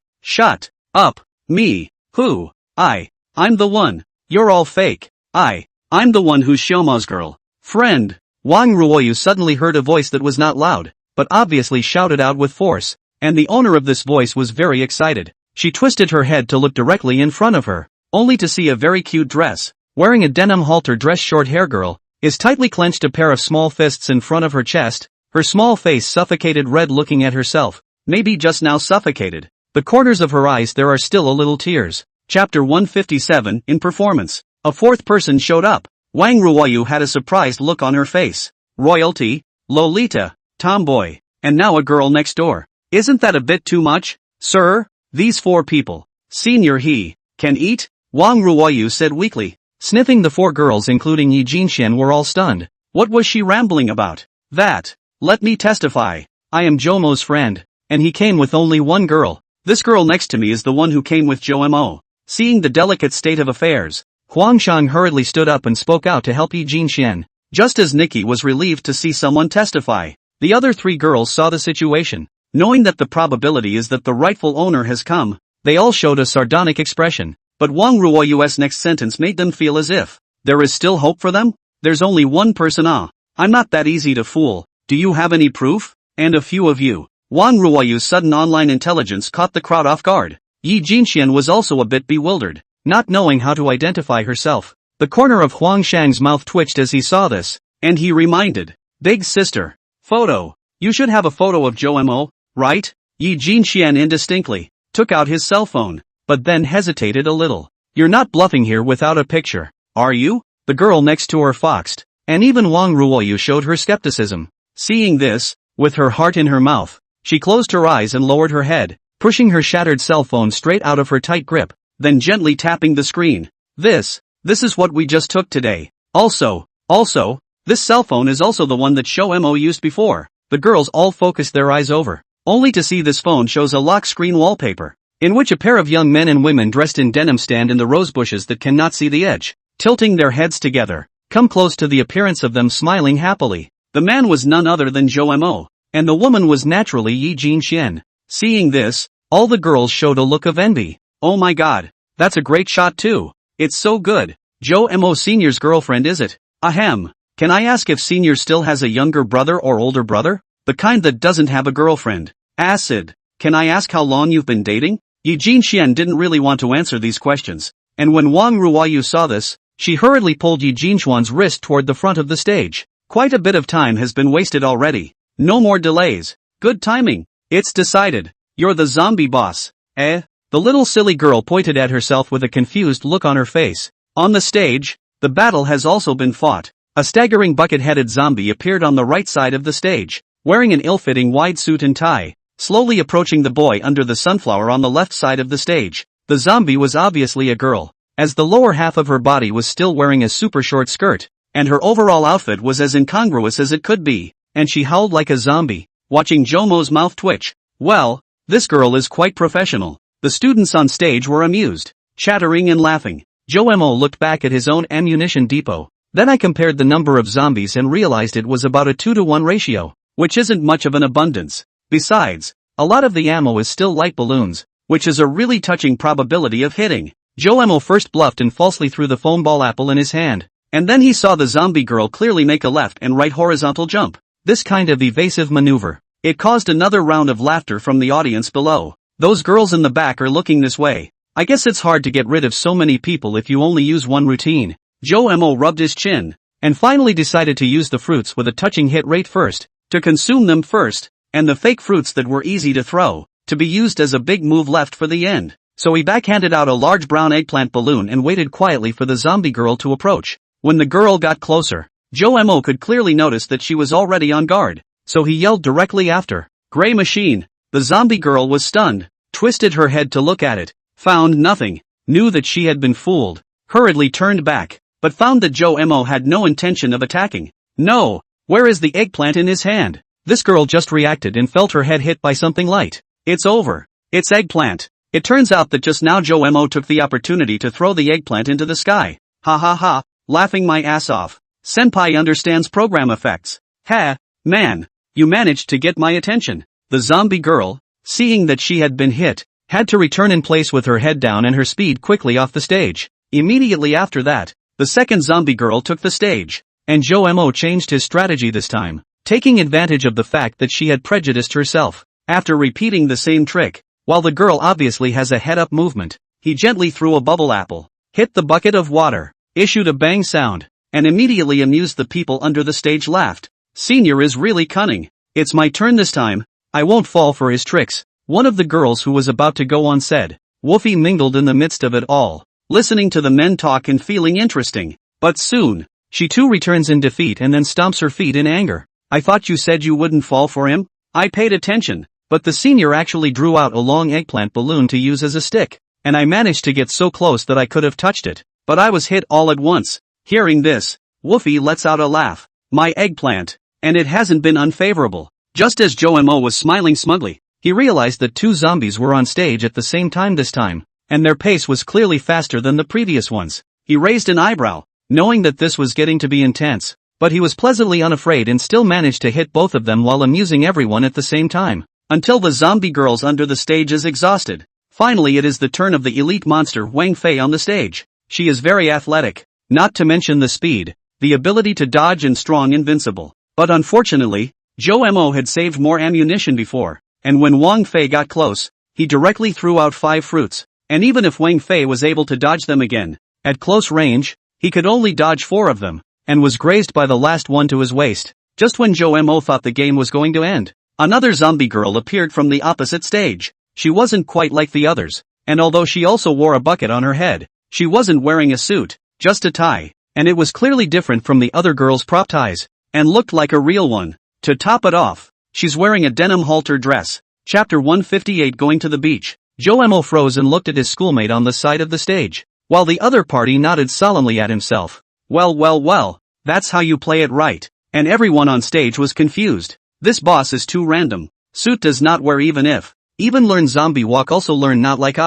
Me. Who? I'm the one. You're all fake. I'm the one who's Shomo's girl. Friend. Wang Ruoyu suddenly heard a voice that was not loud, but obviously shouted out with force, and the owner of this voice was very excited. She twisted her head to look directly in front of her, only to see a very cute dress, wearing a denim halter dress short hair girl, is tightly clenched a pair of small fists in front of her chest. Her small face suffocated red looking at herself, maybe just now suffocated. The corners of her eyes there are still a little tears. Chapter 157, in performance. A 4th person showed up. Wang Ruoyu had a surprised look on her face. Royalty, Lolita, tomboy, and now a girl next door. Isn't that a bit too much, sir? These 4 people. Senior he, can eat? Wang Ruoyu said weakly. Sniffing the 4 girls including Yi Jinxian were all stunned. What was she rambling about? That. Let me testify. I am Jomo's friend, and he came with only one girl. This girl next to me is the one who came with Jomo. Seeing the delicate state of affairs, Huangshang hurriedly stood up and spoke out to help Yi Jinxian. Just as Nikki was relieved to see someone testify, the other 3 girls saw the situation. Knowing that the probability is that the rightful owner has come, they all showed a sardonic expression, but Wang Ruoyu's next sentence made them feel as if there is still hope for them? There's only one person. I'm not that easy to fool. Do you have any proof? And a few of you. Wang Ruoyu's sudden online intelligence caught the crowd off guard. Yi Jinxian was also a bit bewildered, not knowing how to identify herself. The corner of Huangshang's mouth twitched as he saw this, and he reminded, Big sister. Photo. You should have a photo of Jomo, right? Yi Jinxian indistinctly took out his cell phone, but then hesitated a little. You're not bluffing here without a picture, are you? The girl next to her foxed, and even Wang Ruoyu showed her skepticism. Seeing this, with her heart in her mouth, she closed her eyes and lowered her head, pushing her shattered cell phone straight out of her tight grip, then gently tapping the screen. This is what we just took today. Also, this cell phone is also the one that Shomo used before. The girls all focused their eyes over, only to see this phone shows a lock screen wallpaper, in which a pair of young men and women dressed in denim stand in the rose bushes that cannot see the edge, tilting their heads together, come close to the appearance of them smiling happily. The man was none other than Jomo, and the woman was naturally Yi Jinxian. Seeing this, all the girls showed a look of envy. Oh my god, that's a great shot too. It's so good. Jomo Senior's girlfriend is it? Ahem. Can I ask if Senior still has a younger brother or older brother? The kind that doesn't have a girlfriend. Acid. Can I ask how long you've been dating? Eugene Xian didn't really want to answer these questions, and when Wang Ruoyu saw this, she hurriedly pulled Eugene Xuan's wrist toward the front of the stage. Quite a bit of time has been wasted already. No more delays. Good timing. It's decided. You're the zombie boss. Eh? The little silly girl pointed at herself with a confused look on her face. On the stage, the battle has also been fought. A staggering bucket-headed zombie appeared on the right side of the stage, wearing an ill-fitting wide suit and tie, slowly approaching the boy under the sunflower on the left side of the stage. The zombie was obviously a girl, as the lower half of her body was still wearing a super short skirt, and her overall outfit was as incongruous as it could be, and she howled like a zombie, watching Jomo's mouth twitch. Well, this girl is quite professional. The students on stage were amused, chattering and laughing. Jomo looked back at his own ammunition depot. Then I compared the number of zombies and realized it was about a 2-to-1 ratio, which isn't much of an abundance. Besides, a lot of the ammo is still light balloons, which is a really touching probability of hitting. Jomo first bluffed and falsely threw the foam ball apple in his hand, and then he saw the zombie girl clearly make a left and right horizontal jump. This kind of evasive maneuver, it caused another round of laughter from the audience below. Those girls in the back are looking this way. I guess it's hard to get rid of so many people if you only use one routine. Jomo rubbed his chin, and finally decided to use the fruits with a touching hit rate first, to consume them first, and the fake fruits that were easy to throw, to be used as a big move left for the end. So he backhanded out a large brown eggplant balloon and waited quietly for the zombie girl to approach. When the girl got closer, Jomo could clearly notice that she was already on guard, so he yelled directly after, "Gray machine!" The zombie girl was stunned, twisted her head to look at it, found nothing, knew that she had been fooled, hurriedly turned back, but found that Jomo had no intention of attacking. No, where is the eggplant in his hand? This girl just reacted and felt her head hit by something light. It's over. It's eggplant. It turns out that just now Jomo took the opportunity to throw the eggplant into the sky. Ha ha ha, laughing my ass off. Senpai understands program effects. Ha, man, you managed to get my attention. The zombie girl, seeing that she had been hit, had to return in place with her head down and her speed quickly off the stage. Immediately after that, the second zombie girl took the stage, and Jomo changed his strategy this time, taking advantage of the fact that she had prejudiced herself. After repeating the same trick, while the girl obviously has a head-up movement, he gently threw a bubble apple, hit the bucket of water, issued a bang sound, and immediately amused the people under the stage. Laughed. Senior is really cunning. It's my turn this time. I won't fall for his tricks. One of the girls who was about to go on said. Wolfie mingled in the midst of it all, listening to the men talk and feeling interesting. But soon, she too returns in defeat and then stomps her feet in anger. I thought you said you wouldn't fall for him? I paid attention, but the senior actually drew out a long eggplant balloon to use as a stick, and I managed to get so close that I could have touched it, but I was hit all at once. Hearing this, Wolfie lets out a laugh. My eggplant, and it hasn't been unfavorable. Just as Jomo was smiling smugly, he realized that two zombies were on stage at the same time this time, and their pace was clearly faster than the previous ones. He raised an eyebrow, knowing that this was getting to be intense, but he was pleasantly unafraid and still managed to hit both of them while amusing everyone at the same time, until the zombie girls under the stage is exhausted. Finally it is the turn of the elite monster Wang Fei on the stage. She is very athletic, not to mention the speed, the ability to dodge and strong invincible. But unfortunately, Jomo had saved more ammunition before, and when Wang Fei got close, he directly threw out 5 fruits, and even if Wang Fei was able to dodge them again, at close range, he could only dodge 4 of them, and was grazed by the last one to his waist. Just when Jomo thought the game was going to end, another zombie girl appeared from the opposite stage. She wasn't quite like the others, and although she also wore a bucket on her head, she wasn't wearing a suit, just a tie, and it was clearly different from the other girls' prop ties, and looked like a real one. To top it off, she's wearing a denim halter dress. Chapter 158 Going to the beach. Jomo froze and looked at his schoolmate on the side of the stage, while the other party nodded solemnly at himself. Well, that's how you play it right. And everyone on stage was confused. This boss is too random. Suit does not wear even if. Even learn zombie walk also learn not like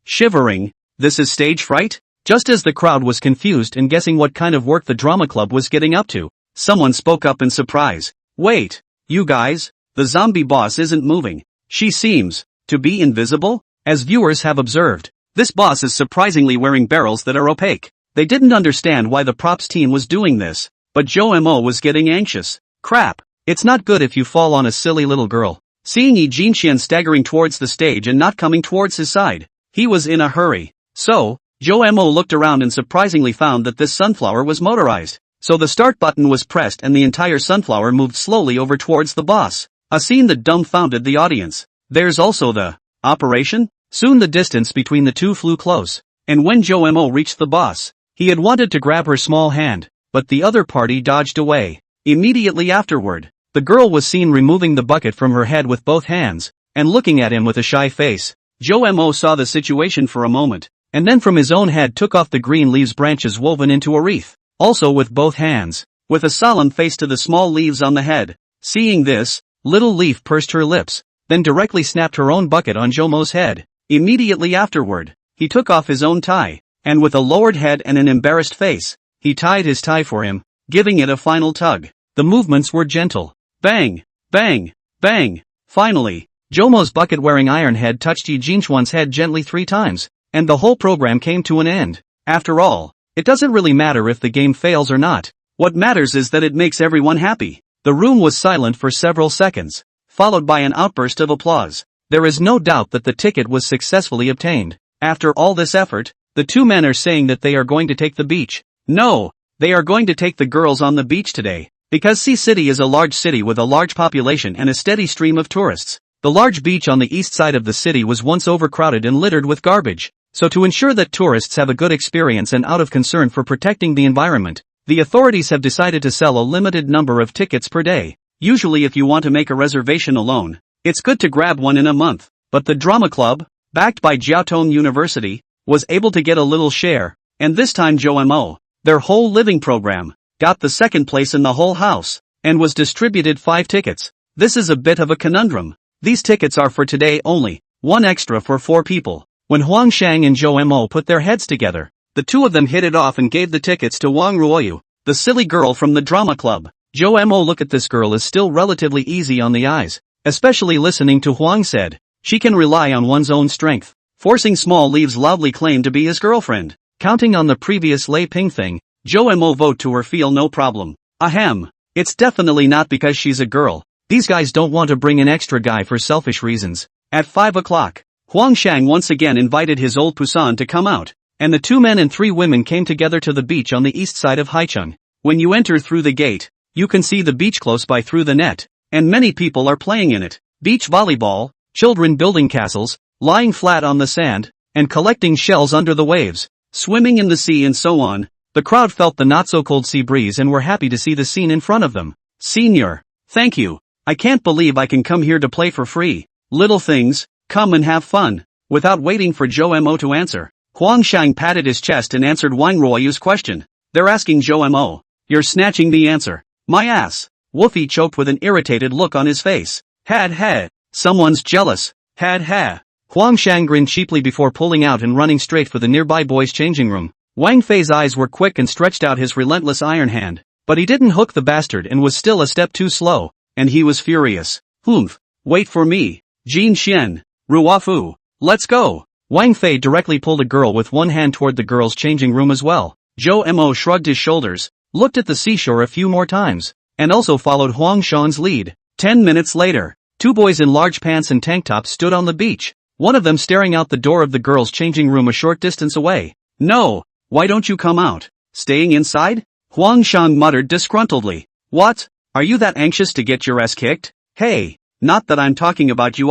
shivering. This is stage fright? Just as the crowd was confused and guessing what kind of work the drama club was getting up to, someone spoke up in surprise. Wait, you guys, the zombie boss isn't moving. She seems to be invisible? As viewers have observed, this boss is surprisingly wearing barrels that are opaque. They didn't understand why the props team was doing this, but Jomo was getting anxious. Crap, it's not good if you fall on a silly little girl. seeing Yi Jinxian staggering towards the stage and not coming towards his side. He was in a hurry. So, Zhou Mo looked around and surprisingly found that this sunflower was motorized. So the start button was pressed and the entire sunflower moved slowly over towards the boss. A scene that dumbfounded the audience. There's also the operation? Soon the distance between the two flew close. And when Zhou Mo reached the boss, he had wanted to grab her small hand, but the other party dodged away. Immediately afterward, the girl was seen removing the bucket from her head with both hands, and looking at him with a shy face. Zhou Mo saw the situation for a moment, and then from his own head took off the green leaves branches woven into a wreath, also with both hands, with a solemn face to the small leaves on the head. Seeing this, Little Leaf pursed her lips, then directly snapped her own bucket on Zhou Mo's head. Immediately afterward, he took off his own tie, and with a lowered head and an embarrassed face, he tied his tie for him, giving it a final tug. The movements were gentle. Bang! Bang! Bang! Finally, Zhou Mo's bucket-wearing iron head touched Yi Jinchuan's head gently 3 times, and the whole program came to an end. After all, it doesn't really matter if the game fails or not. What matters is that it makes everyone happy. The room was silent for several seconds, followed by an outburst of applause. There is no doubt that the ticket was successfully obtained. After all this effort, the two men are saying that they are going to take the beach. No, they are going to take the girls on the beach today. Because Sea City is a large city with a large population and a steady stream of tourists. The large beach on the east side of the city was once overcrowded and littered with garbage. So to ensure that tourists have a good experience and out of concern for protecting the environment, the authorities have decided to sell a limited number of tickets per day. Usually if you want to make a reservation alone, it's good to grab one in a month. But the drama club, backed by Jiaotong University, was able to get a little share, and this time Zhou Mo, their whole living program, got the second place in the whole house, and was distributed 5 tickets. This is a bit of a conundrum. These tickets are for today only, 1 extra for 4 people. When Huang Shang and Zhou Mo put their heads together, the two of them hit it off and gave the tickets to Wang Ruoyu, the silly girl from the drama club. Zhou Mo look at this girl is still relatively easy on the eyes, especially listening to Huang said, she can rely on one's own strength. Forcing Small Leaves loudly claimed to be his girlfriend. Counting on the previous Lei Ping thing, Zhou Mo vote to her feel no problem. Ahem. It's definitely not because she's a girl. These guys don't want to bring an extra guy for selfish reasons. At 5 o'clock, Huang Shang once again invited his old Pusan to come out, and the 2 men and 3 women came together to the beach on the east side of Haicheng. When you enter through the gate, you can see the beach close by through the net, and many people are playing in it. Beach volleyball, children building castles, lying flat on the sand, and collecting shells under the waves, swimming in the sea and so on. The crowd felt the not-so-cold sea breeze and were happy to see the scene in front of them. Senior, thank you. I can't believe I can come here to play for free. Little things, come and have fun. Without waiting for Zhou Mo to answer, Huang Shang patted his chest and answered Wang Ruoyu's question. They're asking Zhou Mo. You're snatching the answer. My ass. Wolfie choked with an irritated look on his face. Had. Someone's jealous. Had. Huang Shang grinned cheaply before pulling out and running straight for the nearby boys' changing room. Wang Fei's eyes were quick and stretched out his relentless iron hand, but he didn't hook the bastard and was still a step too slow, and he was furious. Humph. Wait for me. Jin Xian. Ruafu. Let's go. Wang Fei directly pulled a girl with one hand toward the girls' changing room as well. Zhou Mo shrugged his shoulders, looked at the seashore a few more times, and also followed Huang Shan's lead. 10 minutes later, 2 boys in large pants and tank tops stood on the beach, one of them staring out the door of the girls' changing room a short distance away. No, why don't you come out? Staying inside? Huang Shan muttered disgruntledly. What? Are you that anxious to get your ass kicked? Hey, not that I'm talking about you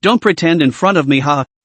Don't pretend in front of me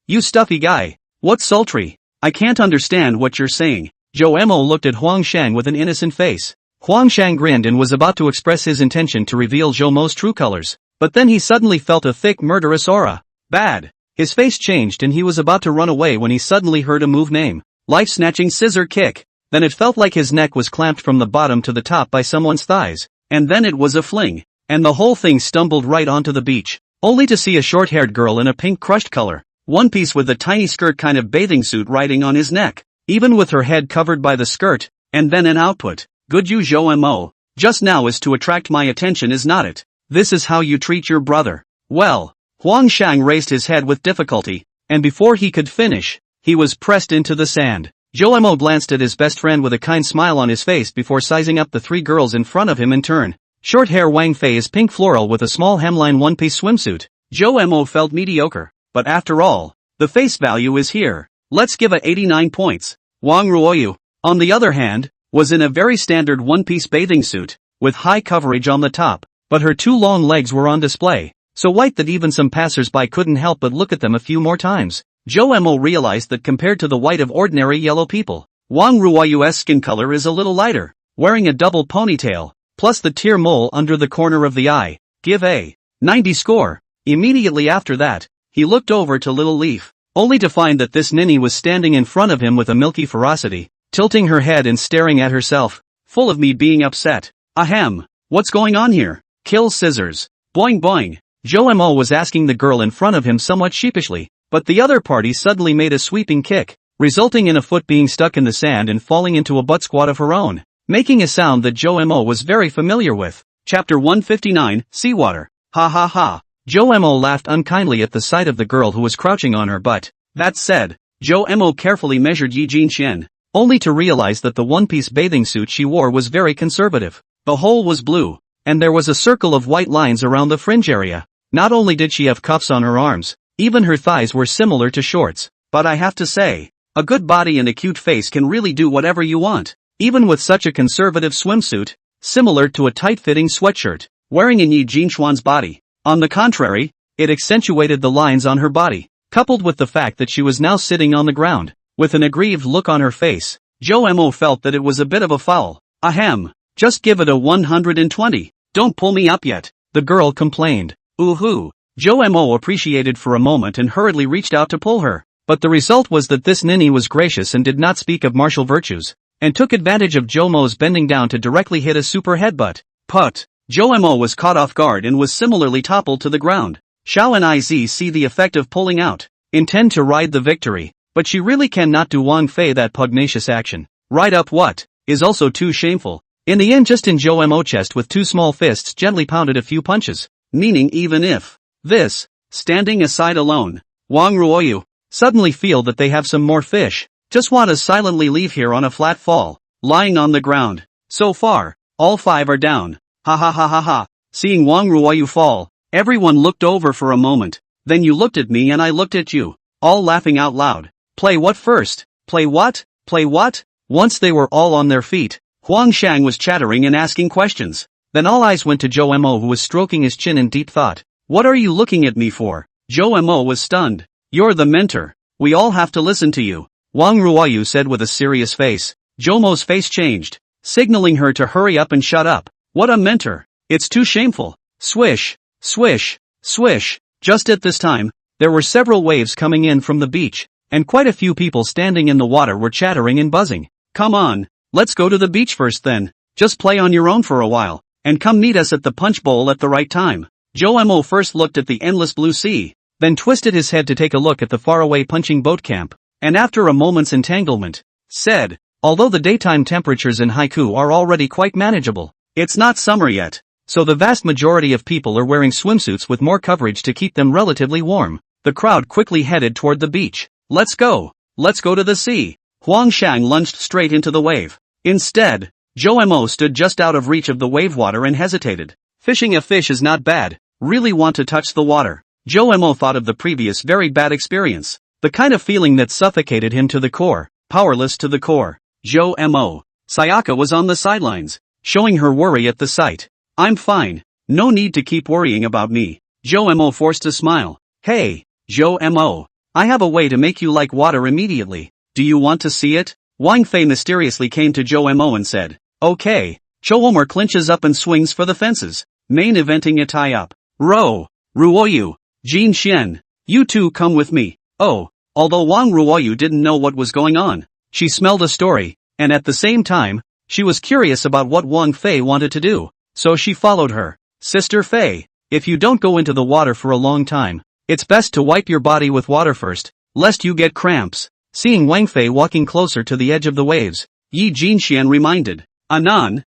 you stuffy guy. What's sultry? I can't understand what you're saying. Zhou Mo looked at Huang Shang with an innocent face. Huang Shang grinned and was about to express his intention to reveal Zhou Mo's true colors, but then he suddenly felt a thick murderous aura. Bad. His face changed and he was about to run away when he suddenly heard a move name. Life-snatching scissor kick. Then it felt like his neck was clamped from the bottom to the top by someone's thighs, and then it was a fling, and the whole thing stumbled right onto the beach, only to see a short-haired girl in a pink crushed color, one piece with a tiny skirt kind of bathing suit riding on his neck, even with her head covered by the skirt, and then an output. Good you Zhou Mo. Just now is to attract my attention is not it? This is how you treat your brother. Well, Huang Shang raised his head with difficulty, and before he could finish, he was pressed into the sand. Zhou Mo glanced at his best friend with a kind smile on his face before sizing up the 3 girls in front of him in turn. Short hair Wang Fei is pink floral with a small hemline one-piece swimsuit. Joe Mo felt mediocre, but after all, the face value is here. Let's give it 89 points. Wang Ruoyu, on the other hand, was in a very standard one-piece bathing suit, with high coverage on the top, but her two long legs were on display, so white that even some passers-by couldn't help but look at them a few more times. Joe Mo realized that compared to the white of ordinary yellow people, Wang Ruoyu's skin color is a little lighter, wearing a double ponytail, plus the tear mole under the corner of the eye. Give a 90 score. Immediately after that, he looked over to Little Leaf, only to find that this ninny was standing in front of him with a milky ferocity, tilting her head and staring at herself, full of me being upset. Ahem, what's going on here? Kill scissors. Boing boing. Joe Mo was asking the girl in front of him somewhat sheepishly, but the other party suddenly made a sweeping kick, resulting in a foot being stuck in the sand and falling into a butt squat of her own, making a sound that Joe Mo was very familiar with. Chapter 159, Seawater. Ha ha ha. Joe Mo laughed unkindly at the sight of the girl who was crouching on her butt. That said, Joe Mo carefully measured Yi Jinxian, only to realize that the one-piece bathing suit she wore was very conservative. The hole was blue, and there was a circle of white lines around the fringe area. Not only did she have cuffs on her arms, even her thighs were similar to shorts. But I have to say, a good body and a cute face can really do whatever you want, even with such a conservative swimsuit, similar to a tight-fitting sweatshirt, wearing in Yi Jinxuan's body. On the contrary, it accentuated the lines on her body, coupled with the fact that she was now sitting on the ground, with an aggrieved look on her face. Joe Mo felt that it was a bit of a foul. Ahem, just give it a 120. Don't pull me up yet, the girl complained. Ooh-hoo. Joe Mo appreciated for a moment and hurriedly reached out to pull her, but the result was that this ninny was gracious and did not speak of martial virtues, and took advantage of Joe Mo's bending down to directly hit a super headbutt. Put. Joe Mo was caught off guard and was similarly toppled to the ground. Xiao and Iz see the effect of pulling out, intend to ride the victory, but she really cannot do Wang Fei that pugnacious action. Ride up what? Is also too shameful. In the end, just in Joe Mo chest with two small fists gently pounded a few punches, meaning even if this, standing aside alone, Wang Ruoyu, suddenly feel that they have some more fish, just want to silently leave here on a flat fall, lying on the ground. So far, all 5 are down. Ha ha ha ha ha. Seeing Wang Ruoyu fall, everyone looked over for a moment, then you looked at me and I looked at you, all laughing out loud. Play what first? Play what? Play what? Once they were all on their feet, Huang Shang was chattering and asking questions. Then all eyes went to Joe Mo, who was stroking his chin in deep thought. What are you looking at me for? Joe Mo was stunned. You're the mentor. We all have to listen to you, Wang Ruoyu said with a serious face. Joe Mo's face changed, signaling her to hurry up and shut up. What a mentor. It's too shameful. Swish, swish, swish. Just at this time, there were several waves coming in from the beach, and quite a few people standing in the water were chattering and buzzing. Come on, let's go to the beach first then. Just play on your own for a while, and come meet us at the punch bowl at the right time. Joe Mo first looked at the endless blue sea, then twisted his head to take a look at the faraway punching boat camp, and after a moment's entanglement, said, although the daytime temperatures in Haiku are already quite manageable, it's not summer yet, so the vast majority of people are wearing swimsuits with more coverage to keep them relatively warm. The crowd quickly headed toward the beach. Let's go to the sea. Huang Shang lunged straight into the wave. Instead, Joe Mo stood just out of reach of the wave water and hesitated. Fishing a fish is not bad, really want to touch the water. Joe Mo thought of the previous very bad experience, the kind of feeling that suffocated him to the core, powerless to the core. Joe Mo. Sayaka was on the sidelines, showing her worry at the sight. I'm fine, no need to keep worrying about me. Joe Mo forced a smile. Hey, Joe Mo. I have a way to make you like water immediately. Do you want to see it? Wang Fei mysteriously came to Joe Mo and said, okay. Chouomer clinches up and swings for the fences, main eventing a tie-up. Ruoyu, Jin Xian, you two come with me. Oh, although Wang Ruoyu didn't know what was going on, she smelled a story, and at the same time, she was curious about what Wang Fei wanted to do, so she followed her. Sister Fei, if you don't go into the water for a long time, it's best to wipe your body with water first, lest you get cramps. Seeing Wang Fei walking closer to the edge of the waves, Yi Jinxian reminded, Anan.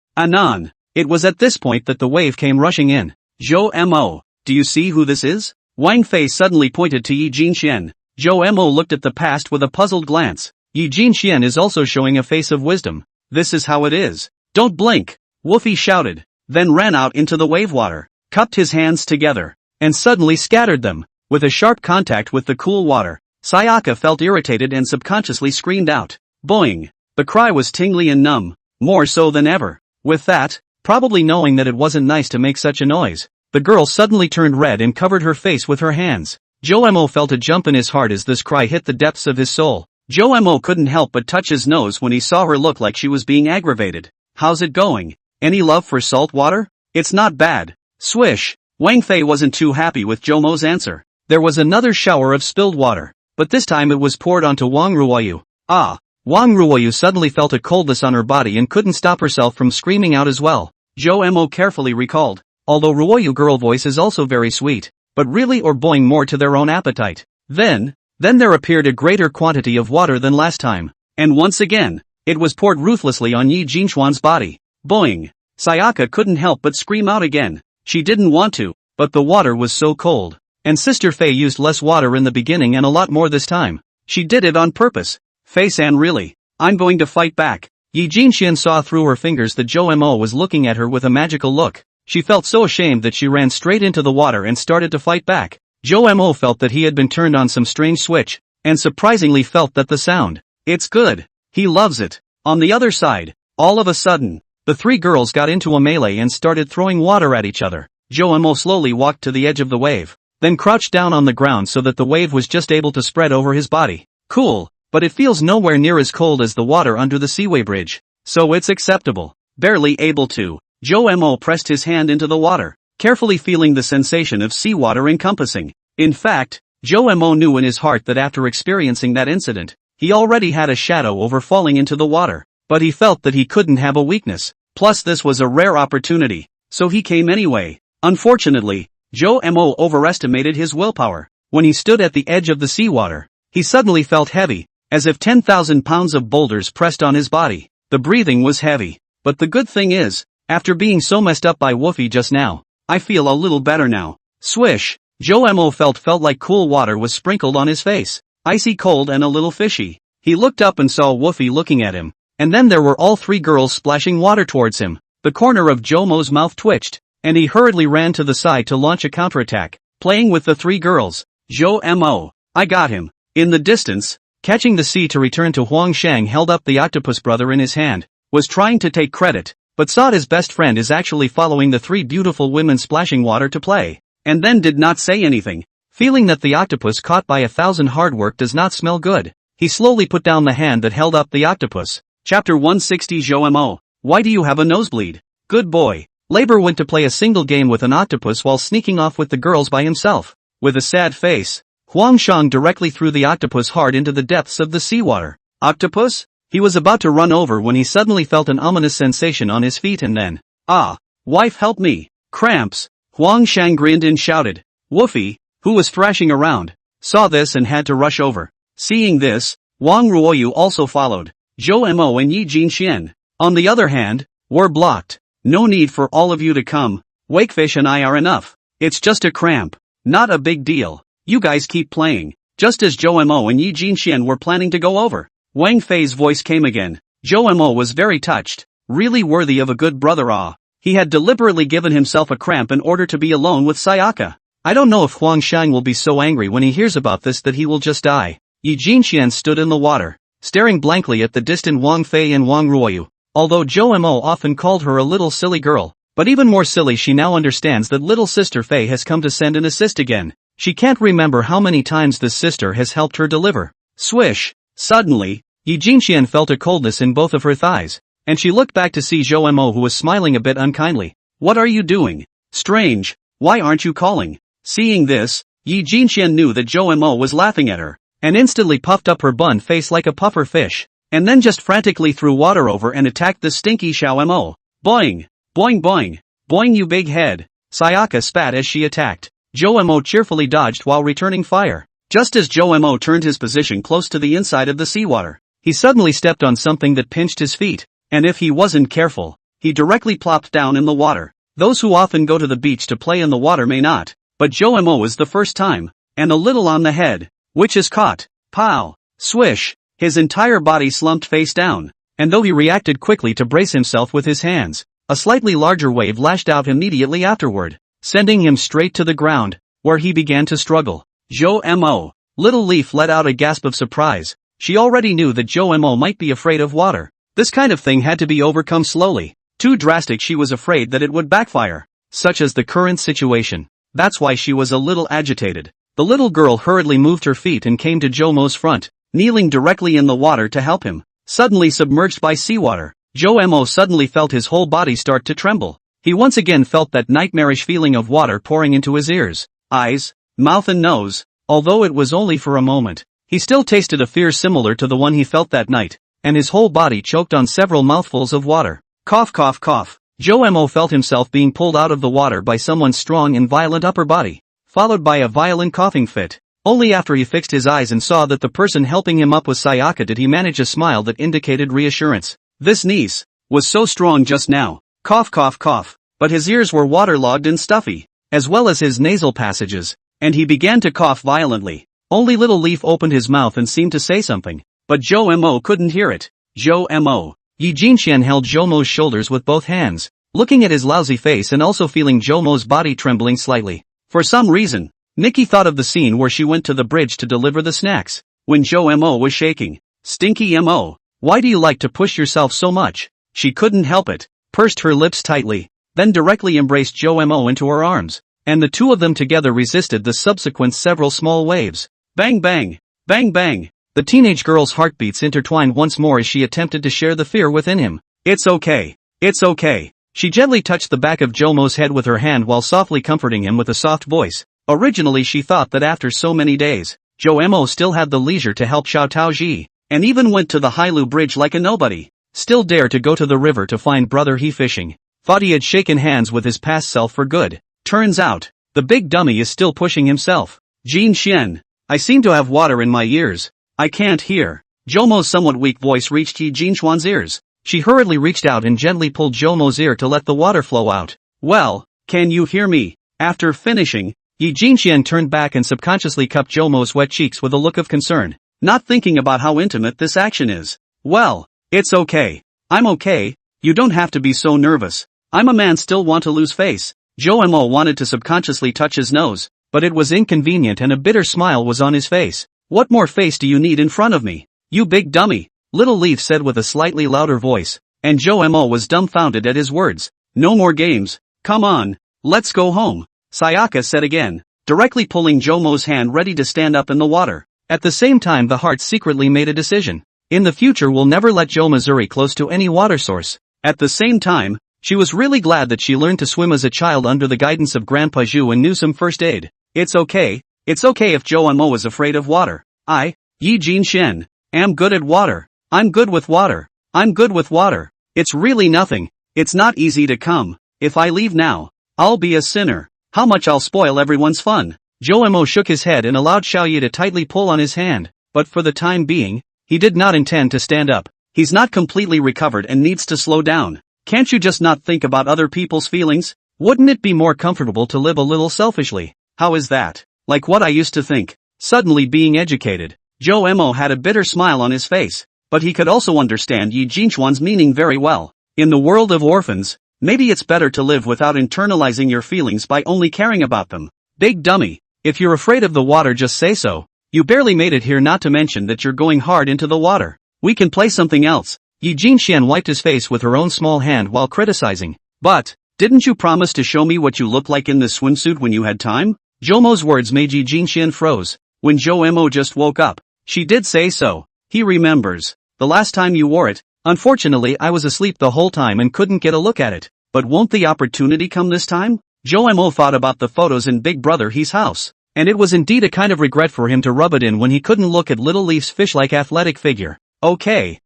It was at this point that the wave came rushing in. Joe Mo, do you see who this is? Wang Fei suddenly pointed to Yi Jinxian. Joe Mo looked at the past with a puzzled glance. Yi Jinxian is also showing a face of wisdom. This is how it is. Don't blink, Woofy shouted, then ran out into the wave water, cupped his hands together, and suddenly scattered them. With a sharp contact with the cool water, Sayaka felt irritated and subconsciously screamed out. Boing! The cry was tingly and numb, more so than ever. With that, probably knowing that it wasn't nice to make such a noise, the girl suddenly turned red and covered her face with her hands. Joemo felt a jump in his heart as this cry hit the depths of his soul. Joemo couldn't help but touch his nose when he saw her look like she was being aggravated. How's it going? Any love for salt water? It's not bad. Swish! Wang Fei wasn't too happy with Jomo's answer. There was another shower of spilled water, but this time it was poured onto Wang Ruoyu. Ah! Wang Ruoyu suddenly felt a coldness on her body and couldn't stop herself from screaming out as well. Joemo carefully recalled. Although Ruoyu girl voice is also very sweet, but really or boing more to their own appetite. Then there appeared a greater quantity of water than last time, and once again, it was poured ruthlessly on Yi Jinchuan's body. Boing! Sayaka couldn't help but scream out again. She didn't want to, but the water was so cold. And Sister Fei used less water in the beginning and a lot more this time. She did it on purpose. Fei-san really. I'm going to fight back. Yi Jinxian saw through her fingers that Joemo was looking at her with a magical look. She felt so ashamed that she ran straight into the water and started to fight back. Joemo felt that he had been turned on some strange switch, and surprisingly felt that the sound. It's good. He loves it. On the other side, all of a sudden, the three girls got into a melee and started throwing water at each other. Joemo slowly walked to the edge of the wave, then crouched down on the ground so that the wave was just able to spread over his body. Cool, but it feels nowhere near as cold as the water under the seaway bridge, so it's acceptable. Barely able to. Joemo pressed his hand into the water, carefully feeling the sensation of seawater encompassing. In fact, Joemo knew in his heart that after experiencing that incident, he already had a shadow over falling into the water, but he felt that he couldn't have a weakness. Plus this was a rare opportunity, so he came anyway. Unfortunately, Joemo overestimated his willpower. When he stood at the edge of the seawater, he suddenly felt heavy, as if 10,000 pounds of boulders pressed on his body. The breathing was heavy, but the good thing is, after being so messed up by Woofy just now, I feel a little better now. Swish! Joemo felt like cool water was sprinkled on his face, icy cold and a little fishy. He looked up and saw Woofy looking at him, and then there were all three girls splashing water towards him. The corner of Jomo's mouth twitched, and he hurriedly ran to the side to launch a counterattack, playing with the three girls. Joemo, I got him. In the distance, catching the sea to return to Huang Shang held up the octopus brother in his hand, was trying to take credit, but saw his best friend is actually following the three beautiful women splashing water to play, and then did not say anything. Feeling that the octopus caught by 1,000 hard work does not smell good, he slowly put down the hand that held up the octopus. Chapter 160 Joemo, why do you have a nosebleed? Good boy. Labor went to play a single game with an octopus while sneaking off with the girls by himself. With a sad face, Huang Shang directly threw the octopus hard into the depths of the seawater. Octopus? He was about to run over when he suddenly felt an ominous sensation on his feet and then, ah, wife help me, cramps. Huang Shang grinned and shouted. Woofy, who was thrashing around, saw this and had to rush over. Seeing this, Wang Ruoyu also followed. Joemo and Yi Jinxian, on the other hand, were blocked. No need for all of you to come, Wakefish and I are enough. It's just a cramp. Not a big deal. You guys keep playing. Just as Joemo and Yi Jinxian were planning to go over, Wang Fei's voice came again. Joemo was very touched. Really worthy of a good brother. He had deliberately given himself a cramp in order to be alone with Sayaka. I don't know if Huang Shang will be so angry when he hears about this that he will just die. Yi Jinxian stood in the water, staring blankly at the distant Wang Fei and Wang Ruoyu. Although Joemo often called her a little silly girl, but even more silly she now understands that little sister Fei has come to send an assist again. She can't remember how many times this sister has helped her deliver. Swish! Suddenly, Yi Jinxian felt a coldness in both of her thighs, and she looked back to see Joemo who was smiling a bit unkindly. What are you doing? Strange, why aren't you calling? Seeing this, Yi Jinxian knew that Joemo was laughing at her, and instantly puffed up her bun face like a puffer fish, and then just frantically threw water over and attacked the stinky Xiaomo. Boing! Boing boing! Boing you big head! Sayaka spat as she attacked. Joemo cheerfully dodged while returning fire. Just as Joemo turned his position close to the inside of the seawater, he suddenly stepped on something that pinched his feet, and if he wasn't careful, he directly plopped down in the water. Those who often go to the beach to play in the water may not, but Joemo is the first time, and a little on the head, which is caught. Pow! Swish! His entire body slumped face down, and though he reacted quickly to brace himself with his hands, a slightly larger wave lashed out immediately afterward, sending him straight to the ground. where he began to struggle. Joe Mo. Little Leaf let out a gasp of surprise. She already knew that Joe Mo might be afraid of water. This kind of thing had to be overcome slowly. Too drastic, she was afraid that it would backfire. Such as the current situation. That's why she was a little agitated. The little girl hurriedly moved her feet and came to Joe Mo's front, kneeling directly in the water to help him. Suddenly submerged by seawater, Joe Mo suddenly felt his whole body start to tremble. He once again felt that nightmarish feeling of water pouring into his ears, eyes, mouth and nose. Although it was only for a moment, he still tasted a fear similar to the one he felt that night, and his whole body choked on several mouthfuls of water. Cough cough cough. Joe Mo felt himself being pulled out of the water by someone's strong and violent upper body, followed by a violent coughing fit. Only after he fixed his eyes and saw that the person helping him up was Sayaka did he manage a smile that indicated reassurance. This niece was so strong just now. Cough cough cough. But his ears were waterlogged and stuffy, as well as his nasal passages, and he began to cough violently. Only Little Leaf opened his mouth and seemed to say something, but Joe Mo couldn't hear it. Joe Mo. Yi Jinxian held Joe Mo's shoulders with both hands, looking at his lousy face and also feeling Joe Mo's body trembling slightly. For some reason, Nikki thought of the scene where she went to the bridge to deliver the snacks, when Joe Mo was shaking. Stinky Mo, why do you like to push yourself so much? She couldn't help it, pursed her lips tightly, then directly embraced Joe Mo into her arms, and the two of them together resisted the subsequent several small waves. Bang bang, bang bang. The teenage girl's heartbeats intertwined once more as she attempted to share the fear within him. It's okay. It's okay. She gently touched the back of Joe Mo's head with her hand while softly comforting him with a soft voice. Originally she thought that after so many days, Joe Mo still had the leisure to help Xiao Taoji, and even went to the Hailu Bridge like a nobody. Still dare to go to the river to find brother he fishing. Thought he had shaken hands with his past self for good. Turns out, the big dummy is still pushing himself. Jin Xian. I seem to have water in my ears. I can't hear. Joe Mo's somewhat weak voice reached Yi Jinxuan's ears. She hurriedly reached out and gently pulled Joe Mo's ear to let the water flow out. Well, can you hear me? After finishing, Yi Jinxian turned back and subconsciously cupped Joe Mo's wet cheeks with a look of concern, not thinking about how intimate this action is. Well, it's okay. I'm okay. You don't have to be so nervous. I'm a man still want to lose face. Joe Mo wanted to subconsciously touch his nose, but it was inconvenient and a bitter smile was on his face. What more face do you need in front of me? You big dummy, Little Leaf said with a slightly louder voice, and Joe Mo was dumbfounded at his words. No more games, come on, let's go home, Sayaka said again, directly pulling Joe Mo's hand ready to stand up in the water. At the same time the heart secretly made a decision. In the future we'll never let Joe Missouri close to any water source. At the same time, she was really glad that she learned to swim as a child under the guidance of Grandpa Zhu and knew some first aid. It's okay if Joe Mo is afraid of water. I, Yi Jinxian, am good at water. I'm good with water. I'm good with water. It's really nothing. It's not easy to come. If I leave now, I'll be a sinner. How much I'll spoil everyone's fun. Joe Mo shook his head and allowed Xiaoyi to tightly pull on his hand, but for the time being, he did not intend to stand up. He's not completely recovered and needs to slow down. Can't you just not think about other people's feelings? Wouldn't it be more comfortable to live a little selfishly? How is that? Like what I used to think. Suddenly being educated. Joe Mo had a bitter smile on his face, but he could also understand Yi Jinxuan's meaning very well. In the world of orphans, maybe it's better to live without internalizing your feelings by only caring about them. Big dummy, if you're afraid of the water just say so. You barely made it here, not to mention that you're going hard into the water. We can play something else. Yi Jinxian wiped his face with her own small hand while criticizing. But, didn't you promise to show me what you look like in this swimsuit when you had time? Joe Mo's words made Yi Jinxian froze. When Joe Mo just woke up, she did say so. He remembers. The last time you wore it. Unfortunately I was asleep the whole time and couldn't get a look at it. But won't the opportunity come this time? Joe Mo thought about the photos in Big Brother He's house, and it was indeed a kind of regret for him to rub it in when he couldn't look at Little Leaf's fish-like athletic figure. Okay,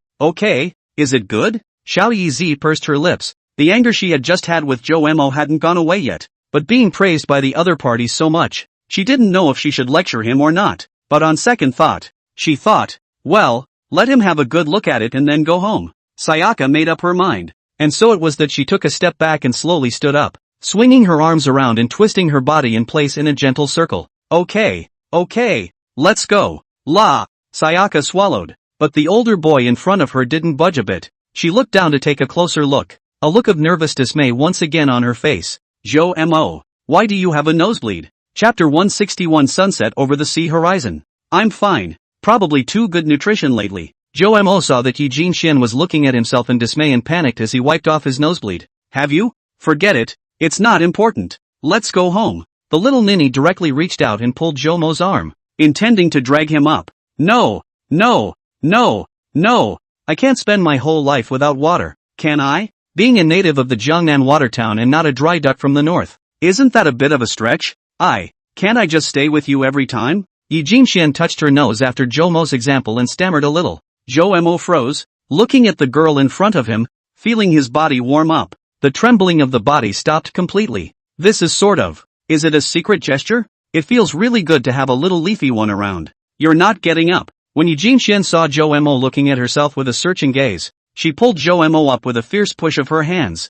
is it good? Xiao Yizi pursed her lips. The anger she had just had with Joe Mo hadn't gone away yet, but being praised by the other party so much, she didn't know if she should lecture him or not. But on second thought, she thought, well, let him have a good look at it and then go home. Sayaka made up her mind, and so it was that she took a step back and slowly stood up, swinging her arms around and twisting her body in place in a gentle circle. Okay, let's go. La. Sayaka swallowed, but the older boy in front of her didn't budge a bit. She looked down to take a closer look, a look of nervous dismay once again on her face. Joe Mo, why do you have a nosebleed? Chapter 161 Sunset over the sea horizon. I'm fine. Probably too good nutrition lately. Joe Mo saw that Eugene Xian was looking at himself in dismay and panicked as he wiped off his nosebleed. Have you? Forget it. It's not important. Let's go home. The little ninny directly reached out and pulled Joe Mo's arm, intending to drag him up. No, no, no, no. I can't spend my whole life without water, can I? Being a native of the Jiangnan water town and not a dry duck from the north. Isn't that a bit of a stretch? Can't I just stay with you every time? Eugene Xian touched her nose after Joe Mo's example and stammered a little. Joe Mo froze, looking at the girl in front of him, feeling his body warm up. The trembling of the body stopped completely. This is is it a secret gesture? It feels really good to have a little leafy one around. You're not getting up. When Eugene Xian saw Joe Mo looking at herself with a searching gaze, she pulled Joe Mo up with a fierce push of her hands.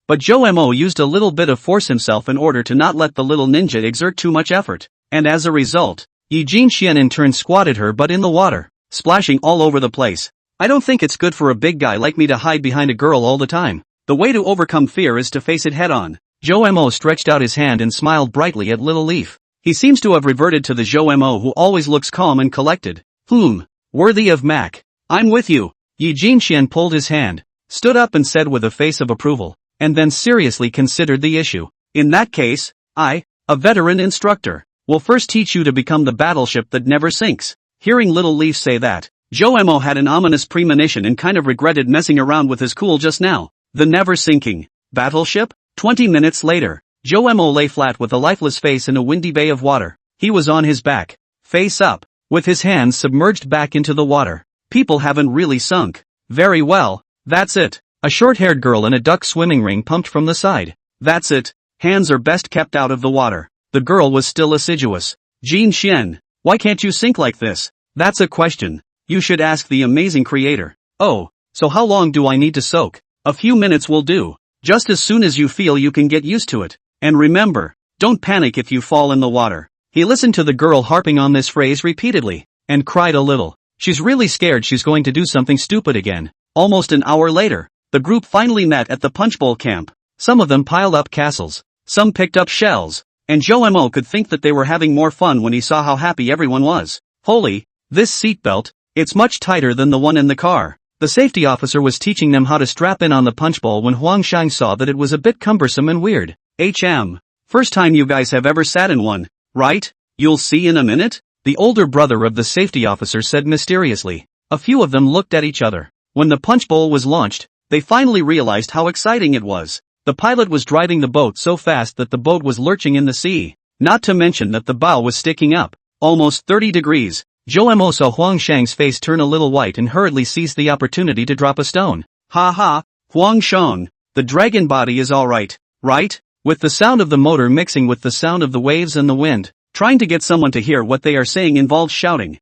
But Joe Mo used a little bit of force himself in order to not let the little ninja exert too much effort, and as a result, Eugene Xian in turn squatted her butt in the water, splashing all over the place. I don't think it's good for a big guy like me to hide behind a girl all the time. The way to overcome fear is to face it head on. Joe Mo stretched out his hand and smiled brightly at Little Leaf. He seems to have reverted to the Joe Mo who always looks calm and collected. Worthy of Mac. I'm with you. Eugene Xian pulled his hand, stood up and said with a face of approval, and then seriously considered the issue. In that case, a veteran instructor, will first teach you to become the battleship that never sinks. Hearing Little Leaf say that, Joe Mo had an ominous premonition and kind of regretted messing around with his cool just now. The never sinking battleship? 20 minutes later, Joe Mo lay flat with a lifeless face in a windy bay of water. He was on his back, face up, with his hands submerged back into the water. People haven't really sunk. Very well, that's it. A short-haired girl in a duck swimming ring pumped from the side. That's it. Hands are best kept out of the water. The girl was still assiduous. Eugene Xian, why can't you sink like this? That's a question you should ask the amazing creator. Oh, so how long do I need to soak? A few minutes will do. Just as soon as you feel you can get used to it. And remember, don't panic if you fall in the water. He listened to the girl harping on this phrase repeatedly, and cried a little. She's really scared she's going to do something stupid again. Almost an hour later, the group finally met at the punchbowl camp. Some of them piled up castles, some picked up shells, and Joe Mo could think that they were having more fun when he saw how happy everyone was. Holy, this seatbelt, it's much tighter than the one in the car. The safety officer was teaching them how to strap in on the punchbowl when Huang Shang saw that it was a bit cumbersome and weird. First time you guys have ever sat in one, right? You'll see in a minute? The older brother of the safety officer said mysteriously. A few of them looked at each other. When the punchbowl was launched, they finally realized how exciting it was. The pilot was driving the boat so fast that the boat was lurching in the sea. Not to mention that the bow was sticking up, almost 30 degrees. Joe Mo saw Huang Shang's face turn a little white and hurriedly seized the opportunity to drop a stone. Ha ha, Huang Shang, the dragon body is alright, right? With the sound of the motor mixing with the sound of the waves and the wind, trying to get someone to hear what they are saying involves shouting.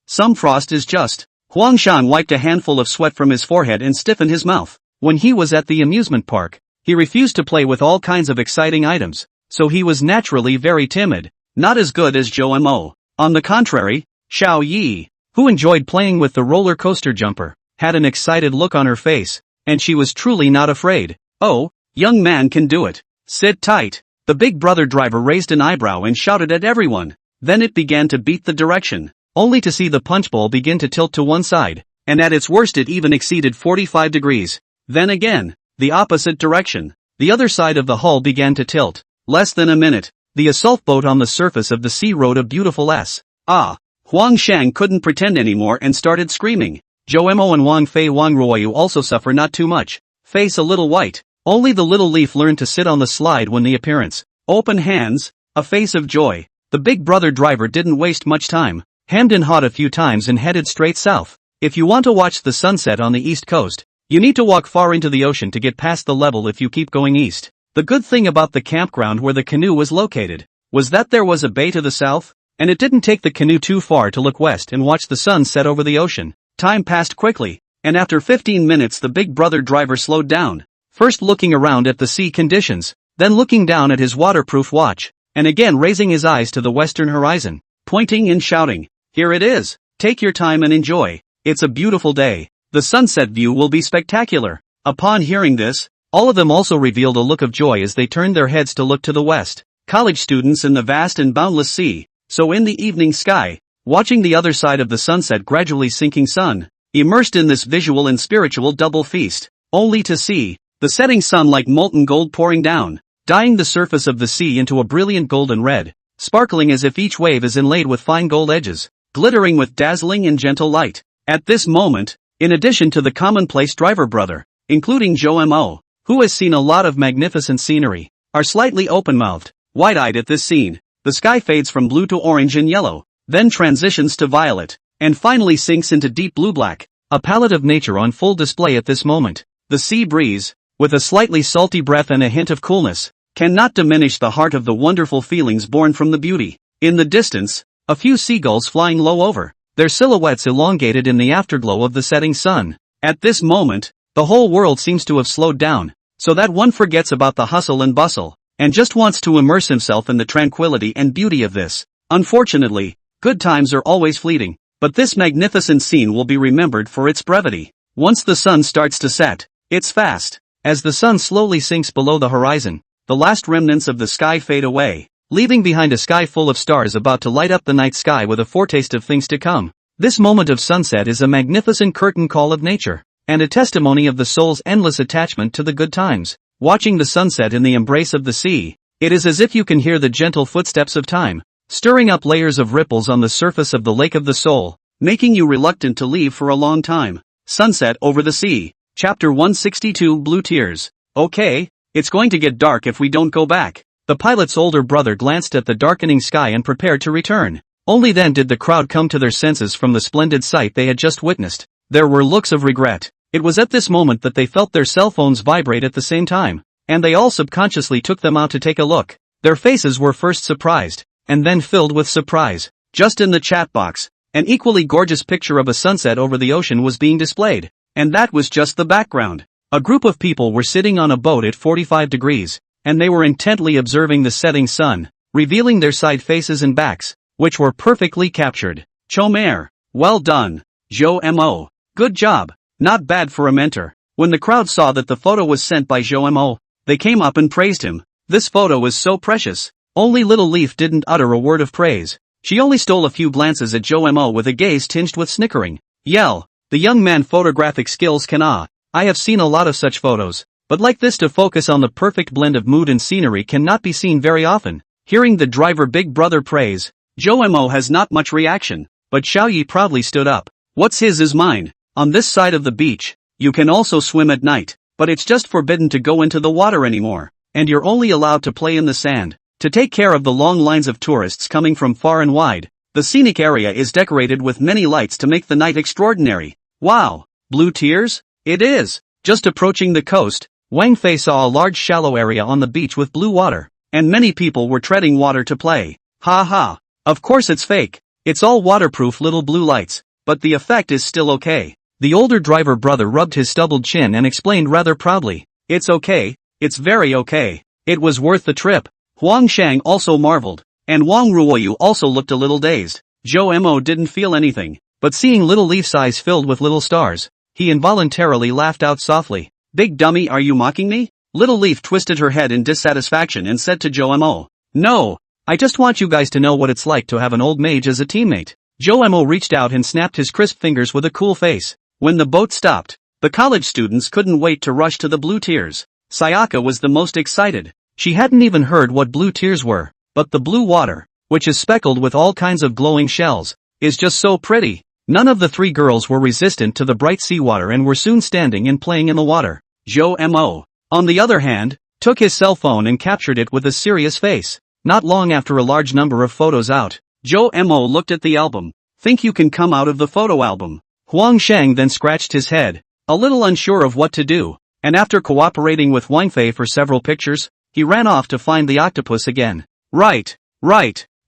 Some frost is just. Huang Shang wiped a handful of sweat from his forehead and stiffened his mouth. When he was at the amusement park, he refused to play with all kinds of exciting items, so he was naturally very timid, not as good as Joe Mo. On the contrary, Xiao Yi, who enjoyed playing with the roller coaster jumper, had an excited look on her face, and she was truly not afraid. Oh, young man can do it. Sit tight. The big brother driver raised an eyebrow and shouted at everyone. Then it began to beat the direction, only to see the punchbowl begin to tilt to one side, and at its worst it even exceeded 45 degrees. Then again, the opposite direction. The other side of the hull began to tilt. Less than a minute, the assault boat on the surface of the sea rode a beautiful S. Huang Shang couldn't pretend anymore and started screaming. Joe Mo and Wang Fei Wang Ruoyu also suffer not too much. Face a little white. Only the little leaf learned to sit on the slide when the appearance. Open hands, a face of joy. The big brother driver didn't waste much time. Hemmed and hawed a few times and headed straight south. If you want to watch the sunset on the east coast, you need to walk far into the ocean to get past the level if you keep going east. The good thing about the campground where the canoe was located was that there was a bay to the south, and it didn't take the canoe too far to look west and watch the sun set over the ocean. Time passed quickly, and after 15 minutes the big brother driver slowed down, first looking around at the sea conditions, then looking down at his waterproof watch, and again raising his eyes to the western horizon, pointing and shouting, "Here it is, take your time and enjoy, it's a beautiful day, the sunset view will be spectacular." Upon hearing this, all of them also revealed a look of joy as they turned their heads to look to the west. college students in the vast and boundless sea. So in the evening sky, watching the other side of the sunset gradually sinking sun, immersed in this visual and spiritual double feast, only to see the setting sun like molten gold pouring down, dyeing the surface of the sea into a brilliant golden red, sparkling as if each wave is inlaid with fine gold edges, glittering with dazzling and gentle light. At this moment, in addition to the commonplace driver brother, including Joe Mo, who has seen a lot of magnificent scenery, are slightly open-mouthed, wide-eyed at this scene. The sky fades from blue to orange and yellow, then transitions to violet, and finally sinks into deep blue-black, a palette of nature on full display at this moment. The sea breeze, with a slightly salty breath and a hint of coolness, cannot diminish the heart of the wonderful feelings born from the beauty. In the distance, a few seagulls flying low over, their silhouettes elongated in the afterglow of the setting sun. At this moment, the whole world seems to have slowed down, so that one forgets about the hustle and bustle, and just wants to immerse himself in the tranquility and beauty of this. Unfortunately, good times are always fleeting, but this magnificent scene will be remembered for its brevity. Once the sun starts to set, it's fast. As the sun slowly sinks below the horizon, the last remnants of the sky fade away, leaving behind a sky full of stars about to light up the night sky with a foretaste of things to come. This moment of sunset is a magnificent curtain call of nature, and a testimony of the soul's endless attachment to the good times. Watching the sunset in the embrace of the sea, it is as if you can hear the gentle footsteps of time, stirring up layers of ripples on the surface of the lake of the soul, making you reluctant to leave for a long time. Sunset over the sea. Chapter 162 Blue Tears. Okay, it's going to get dark if we don't go back. The pilot's older brother glanced at the darkening sky and prepared to return. Only then did the crowd come to their senses from the splendid sight they had just witnessed. There were looks of regret. It was at this moment that they felt their cell phones vibrate at the same time, and they all subconsciously took them out to take a look. Their faces were first surprised, and then filled with surprise. Just in the chat box, an equally gorgeous picture of a sunset over the ocean was being displayed, and that was just the background. A group of people were sitting on a boat at 45 degrees, and they were intently observing the setting sun, revealing their side faces and backs, which were perfectly captured. Chomer, well done. Joe Mo, good job. Not bad for a mentor. When the crowd saw that the photo was sent by Joe Mo, they came up and praised him. This photo is so precious. Only Little Leaf didn't utter a word of praise. She only stole a few glances at Joe Mo with a gaze tinged with snickering. Yell, the young man's photographic skills can I have seen a lot of such photos, but like this to focus on the perfect blend of mood and scenery cannot be seen very often. Hearing the driver big brother praise, Joe Mo has not much reaction, but Xiao Yi proudly stood up. What's his is mine. On this side of the beach, you can also swim at night, but it's just forbidden to go into the water anymore, and you're only allowed to play in the sand. To take care of the long lines of tourists coming from far and wide, the scenic area is decorated with many lights to make the night extraordinary. Wow, blue tears? It is. Just approaching the coast, Wang Fei saw a large shallow area on the beach with blue water, and many people were treading water to play. Ha ha. Of course it's fake. It's all waterproof little blue lights, but the effect is still okay. The older driver brother rubbed his stubbled chin and explained rather proudly. It's okay, it's very okay. It was worth the trip. Huang Shang also marveled, and Wang Ruoyu also looked a little dazed. Joe Mo didn't feel anything, but seeing Little Leaf's eyes filled with little stars, he involuntarily laughed out softly. Big dummy, are you mocking me? Little Leaf twisted her head in dissatisfaction and said to Joe Mo. No, I just want you guys to know what it's like to have an old mage as a teammate. Joe Mo reached out and snapped his crisp fingers with a cool face. When the boat stopped, the college students couldn't wait to rush to the blue tears. Sayaka was the most excited. She hadn't even heard what blue tears were, but the blue water, which is speckled with all kinds of glowing shells, is just so pretty. None of the three girls were resistant to the bright seawater and were soon standing and playing in the water. Joe Mo, on the other hand, took his cell phone and captured it with a serious face. Not long after a large number of photos out, Joe Mo looked at the album. Think you can come out of the photo album? Huang Shang then scratched his head, a little unsure of what to do, and after cooperating with Wang Fei for several pictures, he ran off to find the octopus again. Right.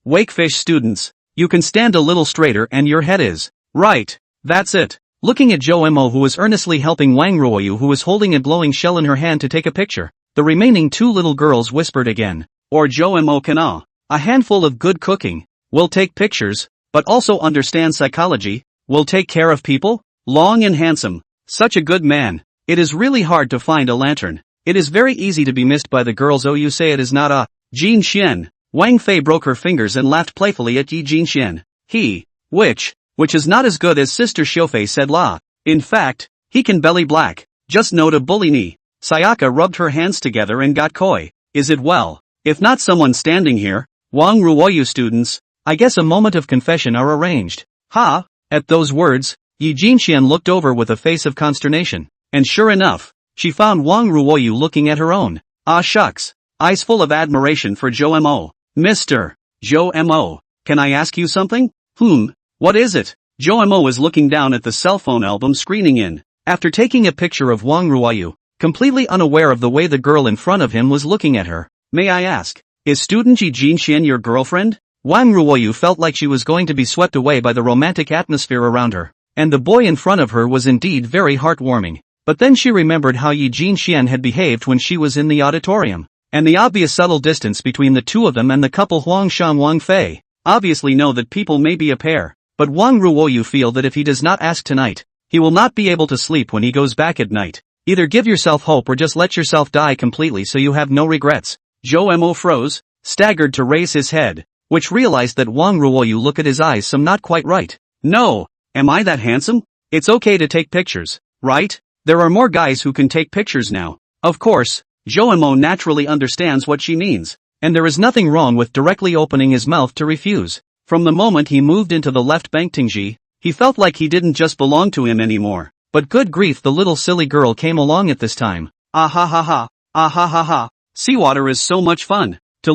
Wakefish students, you can stand a little straighter and your head is. Right. That's it. Looking at Joe Mo, who was earnestly helping Wang Ruoyu, who was holding a glowing shell in her hand to take a picture, the remaining two little girls whispered again. Or Joe Mo can a handful of good cooking, will take pictures, but also understand psychology, will take care of people, long and handsome, such a good man. It is really hard to find a lantern. It is very easy to be missed by the girls. Oh, you say it is not Jin Xian. Wang Fei broke her fingers and laughed playfully at Yi Jin Xian. Which is not as good as Sister Xiufei said la. In fact, he can belly black. Just no to bully me. Sayaka rubbed her hands together and got coy. Is it well? If not someone standing here, Wang Ruoyu students, I guess a moment of confession are arranged. Ha! At those words, Yi Jinxian looked over with a face of consternation. And sure enough, she found Wang Ruoyu looking at her own. Ah shucks. Eyes full of admiration for Zhou Mo. Mr. Zhou Mo, can I ask you something? What is it? Zhou Mo was looking down at the cell phone album screening in. After taking a picture of Wang Ruoyu, completely unaware of the way the girl in front of him was looking at her. May I ask, is student Yi Jinxian your girlfriend? Wang Ruoyu felt like she was going to be swept away by the romantic atmosphere around her, and the boy in front of her was indeed very heartwarming. But then she remembered how Yi Jinxian had behaved when she was in the auditorium, and the obvious subtle distance between the two of them and the couple Huangshan Wang Fei. Obviously know that people may be a pair, but Wang Ruoyu feel that if he does not ask tonight, he will not be able to sleep when he goes back at night. Either give yourself hope or just let yourself die completely so you have no regrets. Zhou Mo froze, staggered to raise his head, which realized that Wang Ruoyu look at his eyes some not quite right. No, am I that handsome? It's okay to take pictures, right? There are more guys who can take pictures now. Of course, Zhou Mo naturally understands what she means, and there is nothing wrong with directly opening his mouth to refuse. From the moment he moved into the left bank Tingji, he felt like he didn't just belong to him anymore. But good grief, the little silly girl came along at this time. Ah ha ha ha, ah ha ha ha. Seawater is so much fun. The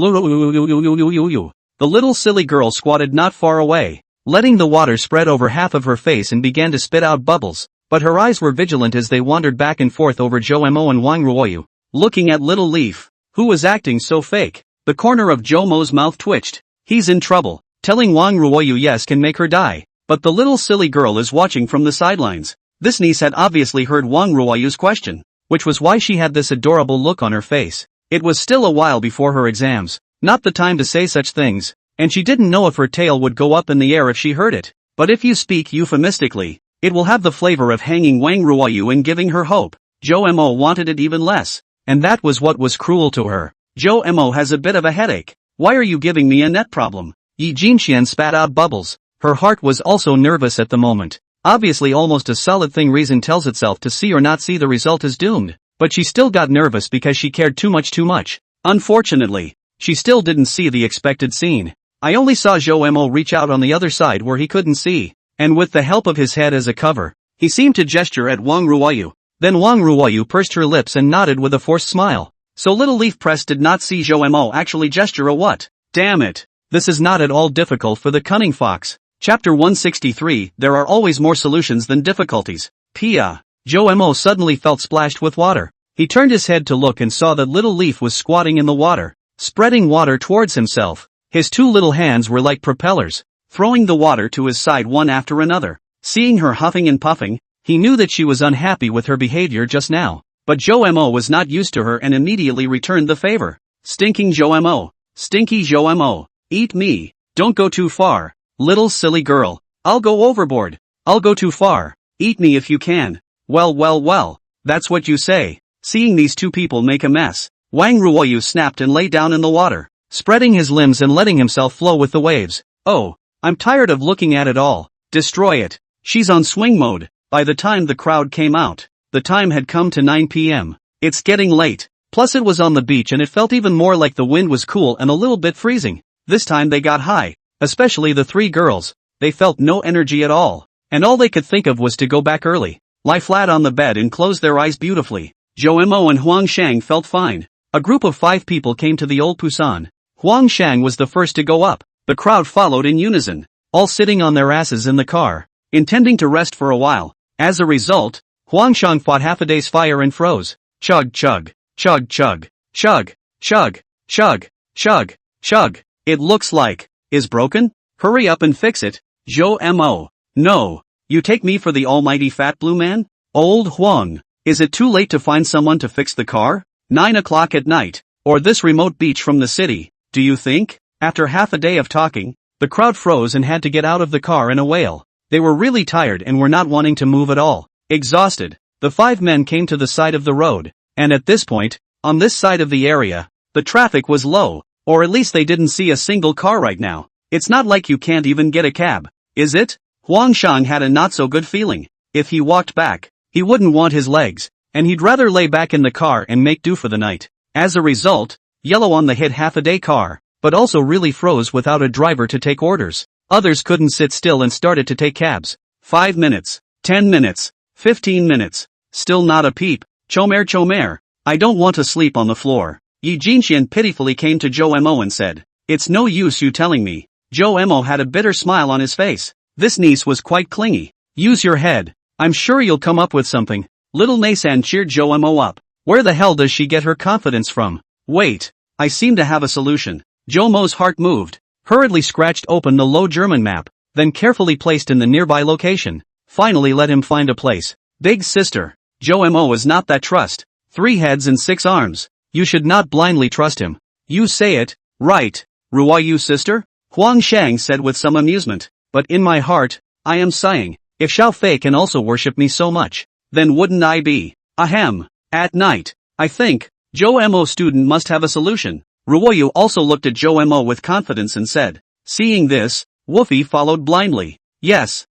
little silly girl squatted not far away, letting the water spread over half of her face and began to spit out bubbles, but her eyes were vigilant as they wandered back and forth over Zhou Mo and Wang Ruoyu, looking at Little Leaf, who was acting so fake. The corner of Zhou Mo's mouth twitched. He's in trouble. Telling Wang Ruoyu yes can make her die. But the little silly girl is watching from the sidelines. This niece had obviously heard Wang Ruoyu's question, which was why she had this adorable look on her face. It was still a while before her exams, not the time to say such things, and she didn't know if her tail would go up in the air if she heard it. But if you speak euphemistically, it will have the flavor of hanging Wang Ruoyu and giving her hope. Zhou Mo wanted it even less, and that was what was cruel to her. Zhou Mo has a bit of a headache. Why are you giving me a net problem? Yi Jinxian spat out bubbles. Her heart was also nervous at the moment. Obviously almost a solid thing reason tells itself to see or not see the result is doomed, but she still got nervous because she cared too much. Unfortunately, she still didn't see the expected scene. I only saw Zhou Mo reach out on the other side where he couldn't see, and with the help of his head as a cover, he seemed to gesture at Wang Ruoyu. Then Wang Ruoyu pursed her lips and nodded with a forced smile. So Little Leaf Press did not see Zhou Mo actually gesture a what? Damn it. This is not at all difficult for the cunning fox. Chapter 163, there are always more solutions than difficulties. Pia. Zhou Mo suddenly felt splashed with water. He turned his head to look and saw that Little Leaf was squatting in the water, spreading water towards himself. His two little hands were like propellers, throwing the water to his side one after another. Seeing her huffing and puffing, he knew that she was unhappy with her behavior just now. But Zhou Mo was not used to her and immediately returned the favor. Stinking Zhou Mo. Stinky Zhou Mo. Eat me. Don't go too far. Little silly girl. I'll go overboard. I'll go too far. Eat me if you can. Well. That's what you say. Seeing these two people make a mess, Wang Ruoyu snapped and lay down in the water, spreading his limbs and letting himself flow with the waves. Oh, I'm tired of looking at it all. Destroy it. She's on swing mode. By the time the crowd came out, the time had come to 9 p.m. It's getting late. Plus it was on the beach and it felt even more like the wind was cool and a little bit freezing. This time they got high. Especially the three girls. They felt no energy at all. And all they could think of was to go back early, lie flat on the bed and close their eyes beautifully. Zhou Mo and Huang Shang felt fine. A group of 5 people came to the old Pusan. Huang Shang was the first to go up. The crowd followed in unison, all sitting on their asses in the car, intending to rest for a while. As a result, Huang Shang fought half a day's fire and froze. Chug chug, chug chug, chug, chug, chug, chug, chug. It looks like is broken? Hurry up and fix it. Zhou Mo. No. You take me for the almighty fat blue man? Old Huang. Is it too late to find someone to fix the car? 9 o'clock at night. Or this remote beach from the city, do you think? After half a day of talking, the crowd froze and had to get out of the car in a wail. They were really tired and were not wanting to move at all. Exhausted, the 5 men came to the side of the road, and at this point, on this side of the area, the traffic was low. Or at least they didn't see a single car right now. It's not like you can't even get a cab, is it? Huang Shang had a not so good feeling. If he walked back, he wouldn't want his legs, and he'd rather lay back in the car and make do for the night. As a result, Yellow on the hit half-a-day car, but also really froze without a driver to take orders. Others couldn't sit still and started to take cabs. 5 minutes, 10 minutes, 15 minutes, still not a peep. Chomer, I don't want to sleep on the floor. Yi Jinxian pitifully came to Zhou Mo and said, it's no use you telling me. Zhou Mo had a bitter smile on his face. This niece was quite clingy. Use your head. I'm sure you'll come up with something. Little Neisan cheered Zhou Mo up. Where the hell does she get her confidence from? Wait, I seem to have a solution. Zhou Mo's heart moved, hurriedly scratched open the low German map, then carefully placed in the nearby location. Finally let him find a place. Big sister. Zhou Mo is not that trust. 3 heads and 6 arms. You should not blindly trust him. You say it, right, Ruoyu sister? Huang Shang said with some amusement. But in my heart, I am sighing. If Xiao Fei can also worship me so much, then wouldn't I be? Ahem. At night, I think, Zhou Mo student must have a solution. Ruoyu also looked at Zhou Mo with confidence and said. Seeing this, Woofy followed blindly. Yes,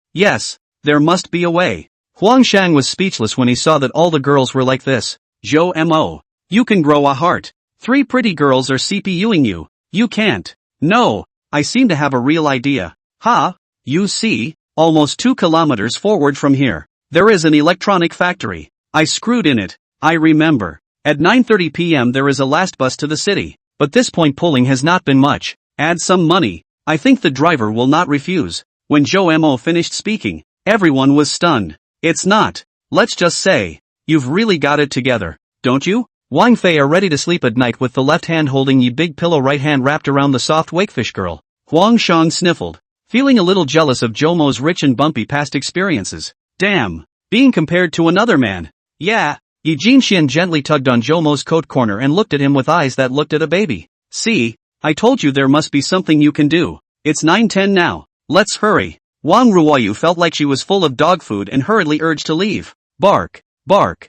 there must be a way. Huang Shang was speechless when he saw that all the girls were like this. Zhou Mo. You can grow a heart. 3 pretty girls are CPUing you. You can't. No, I seem to have a real idea. Ha, you see, almost 2 kilometers forward from here, there is an electronic factory. I screwed in it, I remember. At 9:30 p.m. there is a last bus to the city, but this point pulling has not been much. Add some money, I think the driver will not refuse. When Zhou Mo finished speaking, everyone was stunned. It's not. Let's just say, you've really got it together, don't you? Wang Fei are ready to sleep at night with the left hand holding ye big pillow, right hand wrapped around the soft wakefish girl. Huang Shang sniffled, feeling a little jealous of Zhou Mo's rich and bumpy past experiences. Damn, being compared to another man. Yeah. Yi Jinxian gently tugged on Zhou Mo's coat corner and looked at him with eyes that looked at a baby. See, I told you there must be something you can do. It's 9:10 now. Let's hurry. Wang Ruoyu felt like she was full of dog food and hurriedly urged to leave. Bark, bark.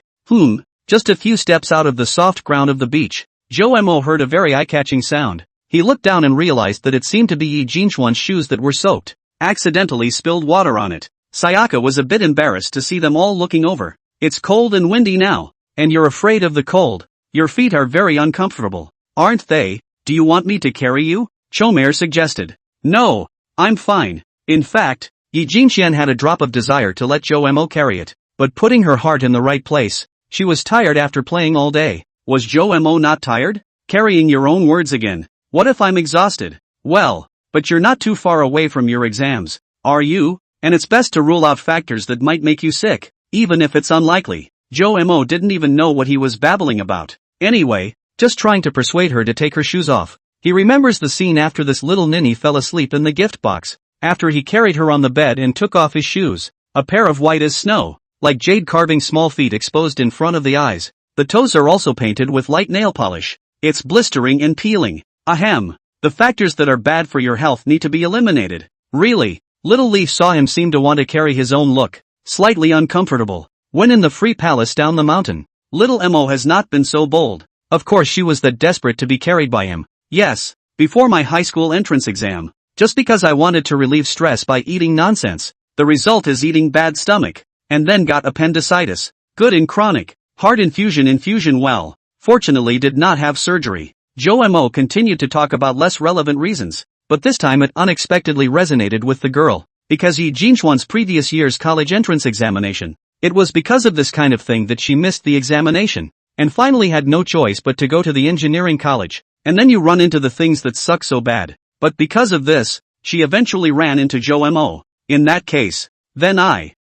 Just a few steps out of the soft ground of the beach, Zhou Mo heard a very eye-catching sound. He looked down and realized that it seemed to be Yi Jinxuan's shoes that were soaked. Accidentally spilled water on it. Sayaka was a bit embarrassed to see them all looking over. It's cold and windy now, and you're afraid of the cold. Your feet are very uncomfortable, aren't they? Do you want me to carry you? Chomer suggested. No, I'm fine. In fact, Yi Jinxian had a drop of desire to let Zhou Mo carry it, but putting her heart in the right place. She was tired after playing all day. Was Zhou Mo not tired? Carrying your own words again. What if I'm exhausted? Well, but you're not too far away from your exams, are you? And it's best to rule out factors that might make you sick, even if it's unlikely. Zhou Mo didn't even know what he was babbling about. Anyway, just trying to persuade her to take her shoes off. He remembers the scene after this little ninny fell asleep in the gift box, after he carried her on the bed and took off his shoes, a pair of white as snow, like jade carving, small feet exposed in front of the eyes. The toes are also painted with light nail polish. It's blistering and peeling. Ahem. The factors that are bad for your health need to be eliminated. Really? Little Leaf saw him seem to want to carry his own look, slightly uncomfortable. When in the free palace down the mountain, little Mo has not been so bold. Of course she was that desperate to be carried by him. Yes, before my high school entrance exam. Just because I wanted to relieve stress by eating nonsense. The result is eating bad stomach. And then got appendicitis. Good and chronic. Heart infusion well. Fortunately did not have surgery. Zhou Mo continued to talk about less relevant reasons, but this time it unexpectedly resonated with the girl, because Yi Jinxuan's previous year's college entrance examination. It was because of this kind of thing that she missed the examination, and finally had no choice but to go to the engineering college, and then you run into the things that suck so bad. But because of this, she eventually ran into Zhou Mo. In that case, then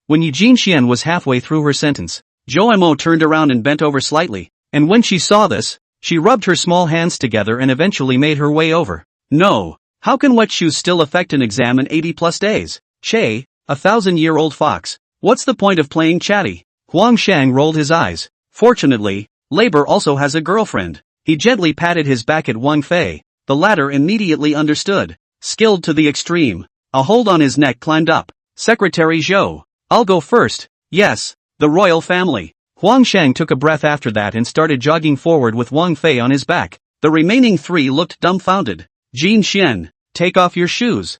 When Yi Jinxian was halfway through her sentence, Zhou Mo turned around and bent over slightly, and when she saw this, she rubbed her small hands together and eventually made her way over. No, how can wet shoes still affect an exam in 80+ days? Che, 1,000-year-old fox, what's the point of playing chatty? Huang Shang rolled his eyes. Fortunately, Labor also has a girlfriend. He gently patted his back at Wang Fei. The latter immediately understood. Skilled to the extreme. A hold on his neck climbed up. Secretary Zhou. I'll go first. Yes, the royal family. Huang Shang took a breath after that and started jogging forward with Wang Fei on his back. The remaining 3 looked dumbfounded. Jin Xian, take off your shoes.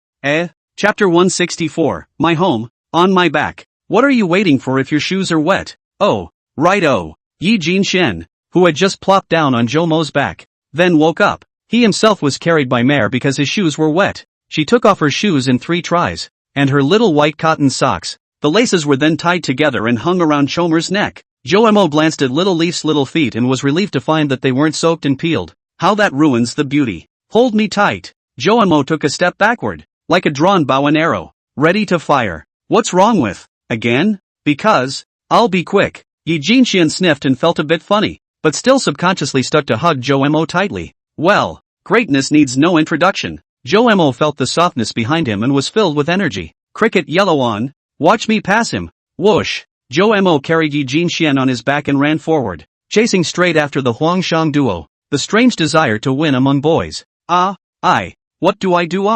Chapter 164, My home, on my back. What are you waiting for if your shoes are wet? Oh, right-o. Yi Jin Xian, who had just plopped down on Jomo's back, then woke up. He himself was carried by Mare because his shoes were wet. She took off her shoes in 3 tries, and her little white cotton socks. The laces were then tied together and hung around Chomer's neck. Jomo glanced at Little Leaf's little feet and was relieved to find that they weren't soaked and peeled. How that ruins the beauty. Hold me tight. Jomo took a step backward, like a drawn bow and arrow, ready to fire. What's wrong with? Again? Because, I'll be quick. Yi Jinxian sniffed and felt a bit funny, but still subconsciously stuck to hug Jomo tightly. Well, greatness needs no introduction. Jomo felt the softness behind him and was filled with energy. Cricket yellow on. Watch me pass him. Whoosh. Jomo carried Yi Jinxian on his back and ran forward, chasing straight after the Huangshang duo. The strange desire to win among boys. What do I do?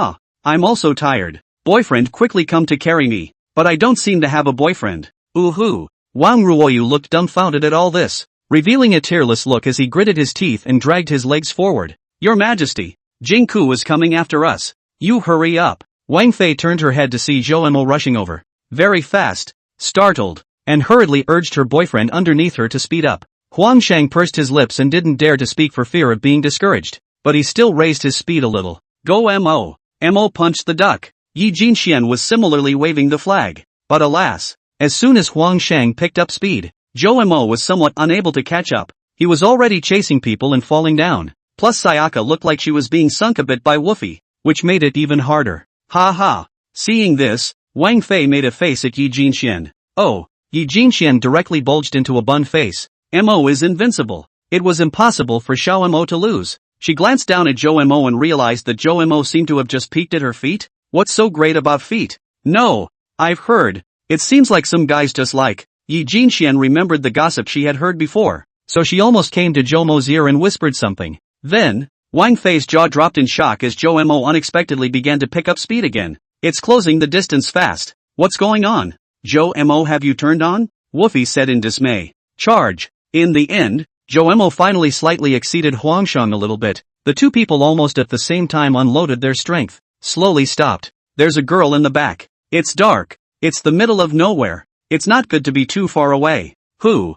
I'm also tired. Boyfriend, quickly come to carry me. But I don't seem to have a boyfriend. Ooh-hoo. Wang Ruoyu looked dumbfounded at all this, revealing a tearless look as he gritted his teeth and dragged his legs forward. Your Majesty, Jingku is coming after us. You hurry up. Wang Fei turned her head to see Jomo rushing over, very fast, startled, and hurriedly urged her boyfriend underneath her to speed up. Huangshang pursed his lips and didn't dare to speak for fear of being discouraged, but he still raised his speed a little. Go Mo. Mo punched the duck. Yi Jinxian was similarly waving the flag. But alas, as soon as Huangshang picked up speed, Jomo was somewhat unable to catch up. He was already chasing people and falling down. Plus Sayaka looked like she was being sunk a bit by Woofy, which made it even harder. Ha ha. Seeing this, Wang Fei made a face at Yi Jinxian. Oh, Yi Jinxian directly bulged into a bun face. Mo is invincible. It was impossible for Xiao Mo to lose. She glanced down at Jomo and realized that Jomo seemed to have just peeked at her feet. What's so great about feet? No, I've heard. It seems like some guys just like. Yi Jinxian remembered the gossip she had heard before, so she almost came to Jomo's ear and whispered something. Then, Wang Fei's jaw dropped in shock as Jomo unexpectedly began to pick up speed again. It's closing the distance fast. What's going on? Jomo, have you turned on? Woofy said in dismay. Charge. In the end, Jomo finally slightly exceeded Huangshang a little bit. The two people almost at the same time unloaded their strength, slowly stopped. There's a girl in the back. It's dark. It's the middle of nowhere. It's not good to be too far away. Who?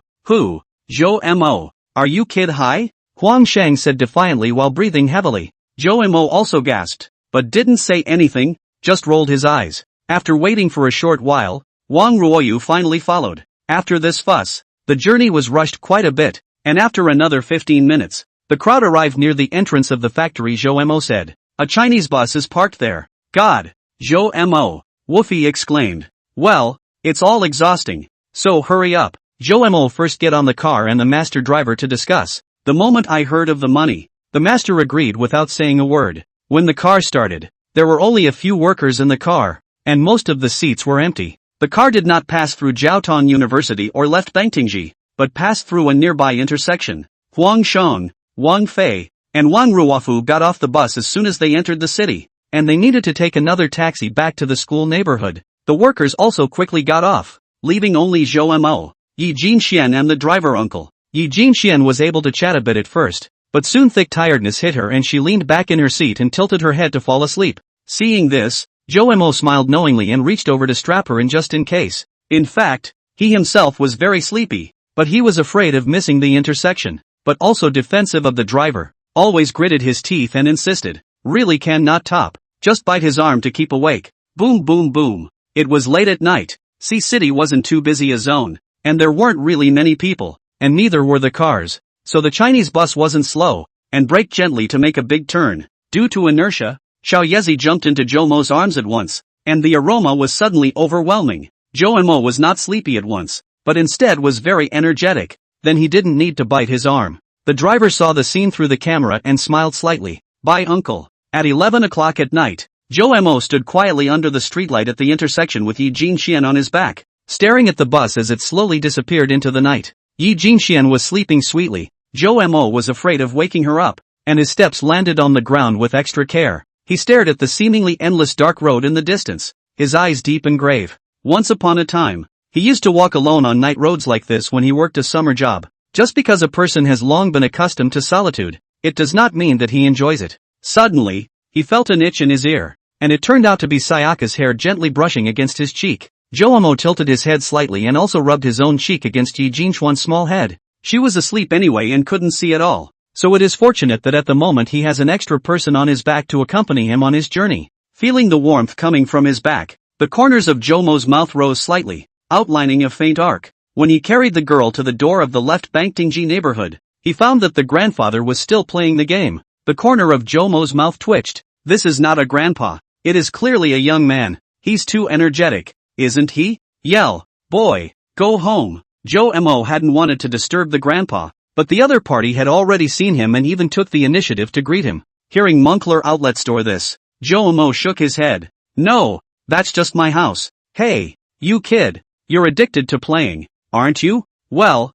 Jomo. Are you kid high? Huangshang said defiantly while breathing heavily. Jomo also gasped, but didn't say anything, just rolled his eyes. After waiting for a short while, Wang Ruoyu finally followed. After this fuss, the journey was rushed quite a bit, and after another 15 minutes, the crowd arrived near the entrance of the factory. Jomo said, a Chinese bus is parked there. God! Jomo! Woofy exclaimed. Well, it's all exhausting, so hurry up. Jomo first get on the car and the master driver to discuss. The moment I heard of the money, the master agreed without saying a word. When the car started, there were only a few workers in the car, and most of the seats were empty. The car did not pass through Jiaotong University or left Bangtingji, but passed through a nearby intersection. Huangshang, Wang Fei, and Wang Ruofu got off the bus as soon as they entered the city, and they needed to take another taxi back to the school neighborhood. The workers also quickly got off, leaving only Jomo, Yi Jinxian and the driver uncle. Yi Jinxian was able to chat a bit at first, but soon thick tiredness hit her and she leaned back in her seat and tilted her head to fall asleep. Seeing this, Jomo smiled knowingly and reached over to strap her in just in case. In fact, he himself was very sleepy, but he was afraid of missing the intersection, but also defensive of the driver, always gritted his teeth and insisted, really cannot top, just bite his arm to keep awake. Boom boom boom. It was late at night. City wasn't too busy a zone, and there weren't really many people, and neither were the cars, so the Chinese bus wasn't slow, and braked gently to make a big turn. Due to inertia, Xiao Yezi jumped into Jomo's arms at once, and the aroma was suddenly overwhelming. Jomo was not sleepy at once, but instead was very energetic. Then he didn't need to bite his arm. The driver saw the scene through the camera and smiled slightly. Bye uncle. At 11 o'clock at night, Jomo stood quietly under the streetlight at the intersection with Yi Jinxian on his back, staring at the bus as it slowly disappeared into the night. Yi Jinxian was sleeping sweetly. Jomo was afraid of waking her up, and his steps landed on the ground with extra care. He stared at the seemingly endless dark road in the distance, his eyes deep and grave. Once upon a time, he used to walk alone on night roads like this when he worked a summer job. Just because a person has long been accustomed to solitude, it does not mean that he enjoys it. Suddenly, he felt an itch in his ear, and it turned out to be Sayaka's hair gently brushing against his cheek. Joamo tilted his head slightly and also rubbed his own cheek against Yi Jinchuan's small head. She was asleep anyway and couldn't see at all, so it is fortunate that at the moment he has an extra person on his back to accompany him on his journey. Feeling the warmth coming from his back, the corners of Jomo's mouth rose slightly, outlining a faint arc. When he carried the girl to the door of the left Bangtingji neighborhood, he found that the grandfather was still playing the game. The corner of Jomo's mouth twitched. This is not a grandpa. It is clearly a young man. He's too energetic, isn't he? Yell, boy, go home. Jomo hadn't wanted to disturb the grandpa, but the other party had already seen him and even took the initiative to greet him. Hearing Moncler Outlet Store this, Jomo shook his head. No, that's just my house. Hey, you kid, you're addicted to playing, aren't you? Well,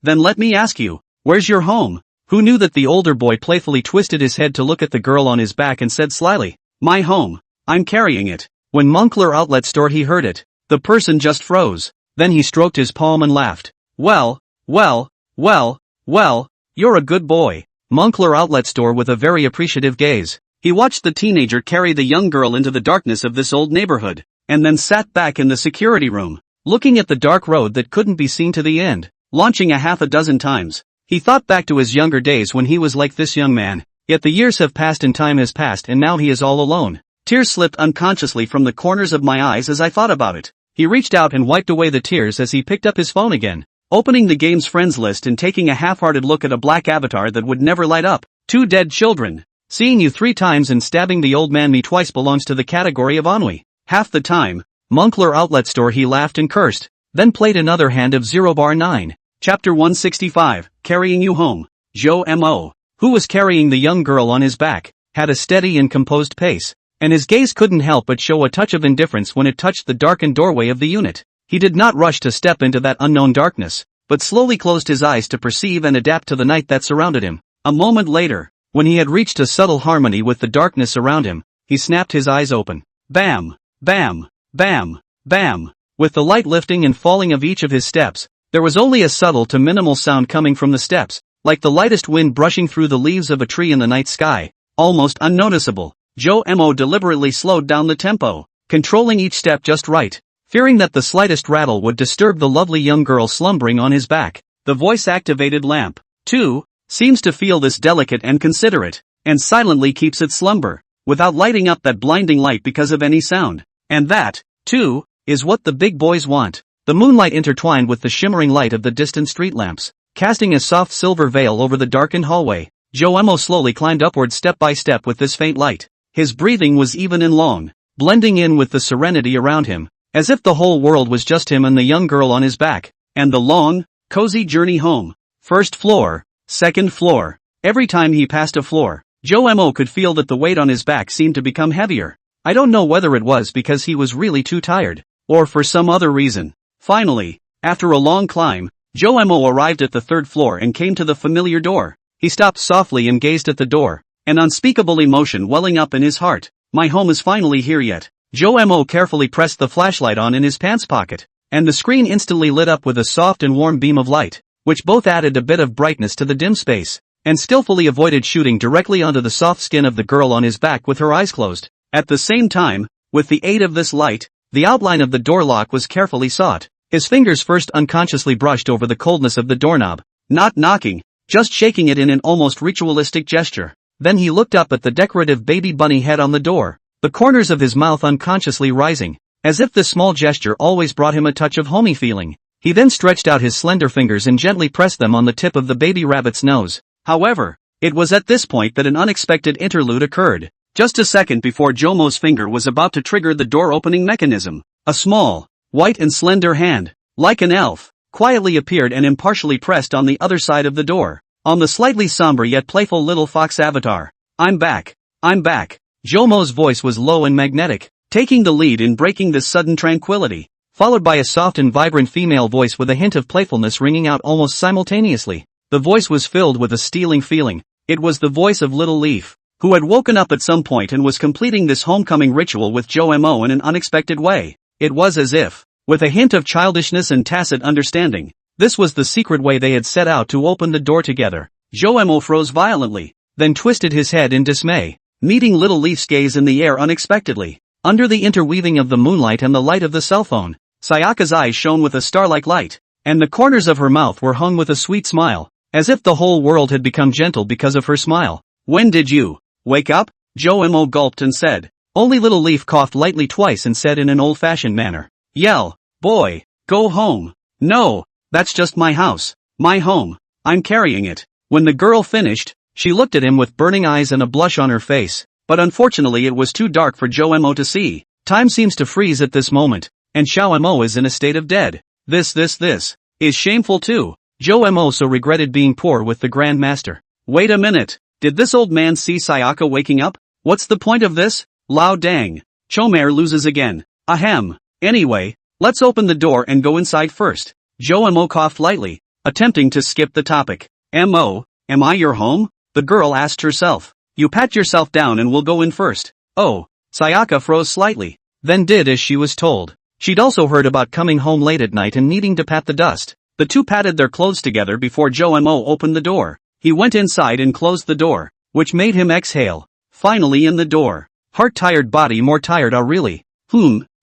then let me ask you, where's your home? Who knew that the older boy playfully twisted his head to look at the girl on his back and said slyly, my home, I'm carrying it. When Moncler Outlet Store he heard it, the person just froze. Then he stroked his palm and laughed. Well, you're a good boy. Moncler Outlet Store with a very appreciative gaze. He watched the teenager carry the young girl into the darkness of this old neighborhood, and then sat back in the security room, looking at the dark road that couldn't be seen to the end. Launching a half a dozen times, he thought back to his younger days when he was like this young man. Yet the years have passed and time has passed and now he is all alone. Tears slipped unconsciously from the corners of my eyes as I thought about it. He reached out and wiped away the tears as he picked up his phone again, opening the game's friends list and taking a half-hearted look at a black avatar that would never light up. 2 dead children. Seeing you 3 times and stabbing the old man me twice belongs to the category of ennui. Half the time, Moncler Outlet Store he laughed and cursed, then played another hand of 0/9. Chapter 165, Carrying You Home. Jomo, who was carrying the young girl on his back, had a steady and composed pace, and his gaze couldn't help but show a touch of indifference when it touched the darkened doorway of the unit. He did not rush to step into that unknown darkness, but slowly closed his eyes to perceive and adapt to the night that surrounded him. A moment later, when he had reached a subtle harmony with the darkness around him, he snapped his eyes open. Bam, bam, bam, bam. With the light lifting and falling of each of his steps, there was only a subtle to minimal sound coming from the steps, like the lightest wind brushing through the leaves of a tree in the night sky, almost unnoticeable. Jomo deliberately slowed down the tempo, controlling each step just right, fearing that the slightest rattle would disturb the lovely young girl slumbering on his back. The voice-activated lamp, too, seems to feel this delicate and considerate, and silently keeps its slumber, without lighting up that blinding light because of any sound. And that, too, is what the big boys want. The moonlight intertwined with the shimmering light of the distant street lamps, casting a soft silver veil over the darkened hallway. Jomo slowly climbed upward step by step with this faint light. His breathing was even and long, blending in with the serenity around him, as if the whole world was just him and the young girl on his back, and the long, cozy journey home. First floor, second floor. Every time he passed a floor, Jomo could feel that the weight on his back seemed to become heavier. I don't know whether it was because he was really too tired, or for some other reason. Finally, after a long climb, Jomo arrived at the 3rd floor and came to the familiar door. He stopped softly and gazed at the door, an unspeakable emotion welling up in his heart. My home is finally here yet. Jomo carefully pressed the flashlight on in his pants pocket, and the screen instantly lit up with a soft and warm beam of light, which both added a bit of brightness to the dim space, and skillfully avoided shooting directly onto the soft skin of the girl on his back with her eyes closed. At the same time, with the aid of this light, the outline of the door lock was carefully sought. His fingers first unconsciously brushed over the coldness of the doorknob, not knocking, just shaking it in an almost ritualistic gesture. Then he looked up at the decorative baby bunny head on the door, the corners of his mouth unconsciously rising, as if this small gesture always brought him a touch of homey feeling. He then stretched out his slender fingers and gently pressed them on the tip of the baby rabbit's nose. However, it was at this point that an unexpected interlude occurred. Just a second before Jomo's finger was about to trigger the door opening mechanism, a small, white and slender hand, like an elf, quietly appeared and impartially pressed on the other side of the door, on the slightly somber yet playful little fox avatar. I'm back. I'm back. Jomo's voice was low and magnetic, taking the lead in breaking this sudden tranquility, followed by a soft and vibrant female voice with a hint of playfulness ringing out almost simultaneously. The voice was filled with a stealing feeling. It was the voice of Little Leaf, who had woken up at some point and was completing this homecoming ritual with Jomo in an unexpected way. It was as if, with a hint of childishness and tacit understanding, this was the secret way they had set out to open the door together. Joe Mo froze violently, then twisted his head in dismay, meeting Little Leaf's gaze in the air unexpectedly. Under the interweaving of the moonlight and the light of the cell phone, Sayaka's eyes shone with a star-like light, and the corners of her mouth were hung with a sweet smile, as if the whole world had become gentle because of her smile. "When did you wake up?" Joe Mo gulped and said. Only Little Leaf coughed lightly twice and said in an old-fashioned manner, "Yell, boy, go home." "No, that's just my house, my home, I'm carrying it." When the girl finished, she looked at him with burning eyes and a blush on her face, but unfortunately it was too dark for Joe Mo to see. Time seems to freeze at this moment, and Xiao Mo is in a state of dead. This is shameful too. Joe Mo so regretted being poor with the Grand Master. Wait a minute, did this old man see Sayaka waking up? What's the point of this? Lao dang. Chomer loses again. Ahem. Anyway, let's open the door and go inside first. Joe Mo coughed lightly, attempting to skip the topic. Mo, am I your home? The girl asked herself. You pat yourself down and we'll go in first. Oh, Sayaka froze slightly, then did as she was told. She'd also heard about coming home late at night and needing to pat the dust. The two patted their clothes together before Joe Mo opened the door. He went inside and closed the door, which made him exhale. Finally in the door. Heart-tired body more tired really.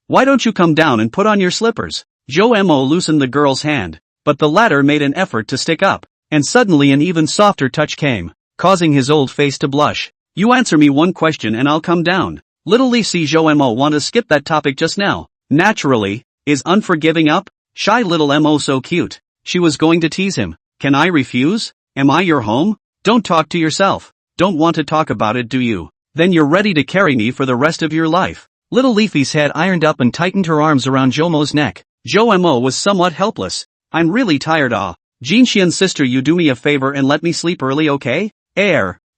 Why don't you come down and put on your slippers? Joe Mo loosened the girl's hand, but the latter made an effort to stick up, and suddenly an even softer touch came, causing his old face to blush. You answer me one question and I'll come down. Little Leaf see Joe Mo want to skip that topic just now. Naturally, is unforgiving up? Shy little Mo so cute. She was going to tease him. Can I refuse? Am I your home? Don't talk to yourself. Don't want to talk about it, do you? Then you're ready to carry me for the rest of your life. Little Leafy's head ironed up and tightened her arms around Joe Mo's neck. Joe Mo was somewhat helpless. I'm really tired. Jinxian's sister, you do me a favor and let me sleep early, okay?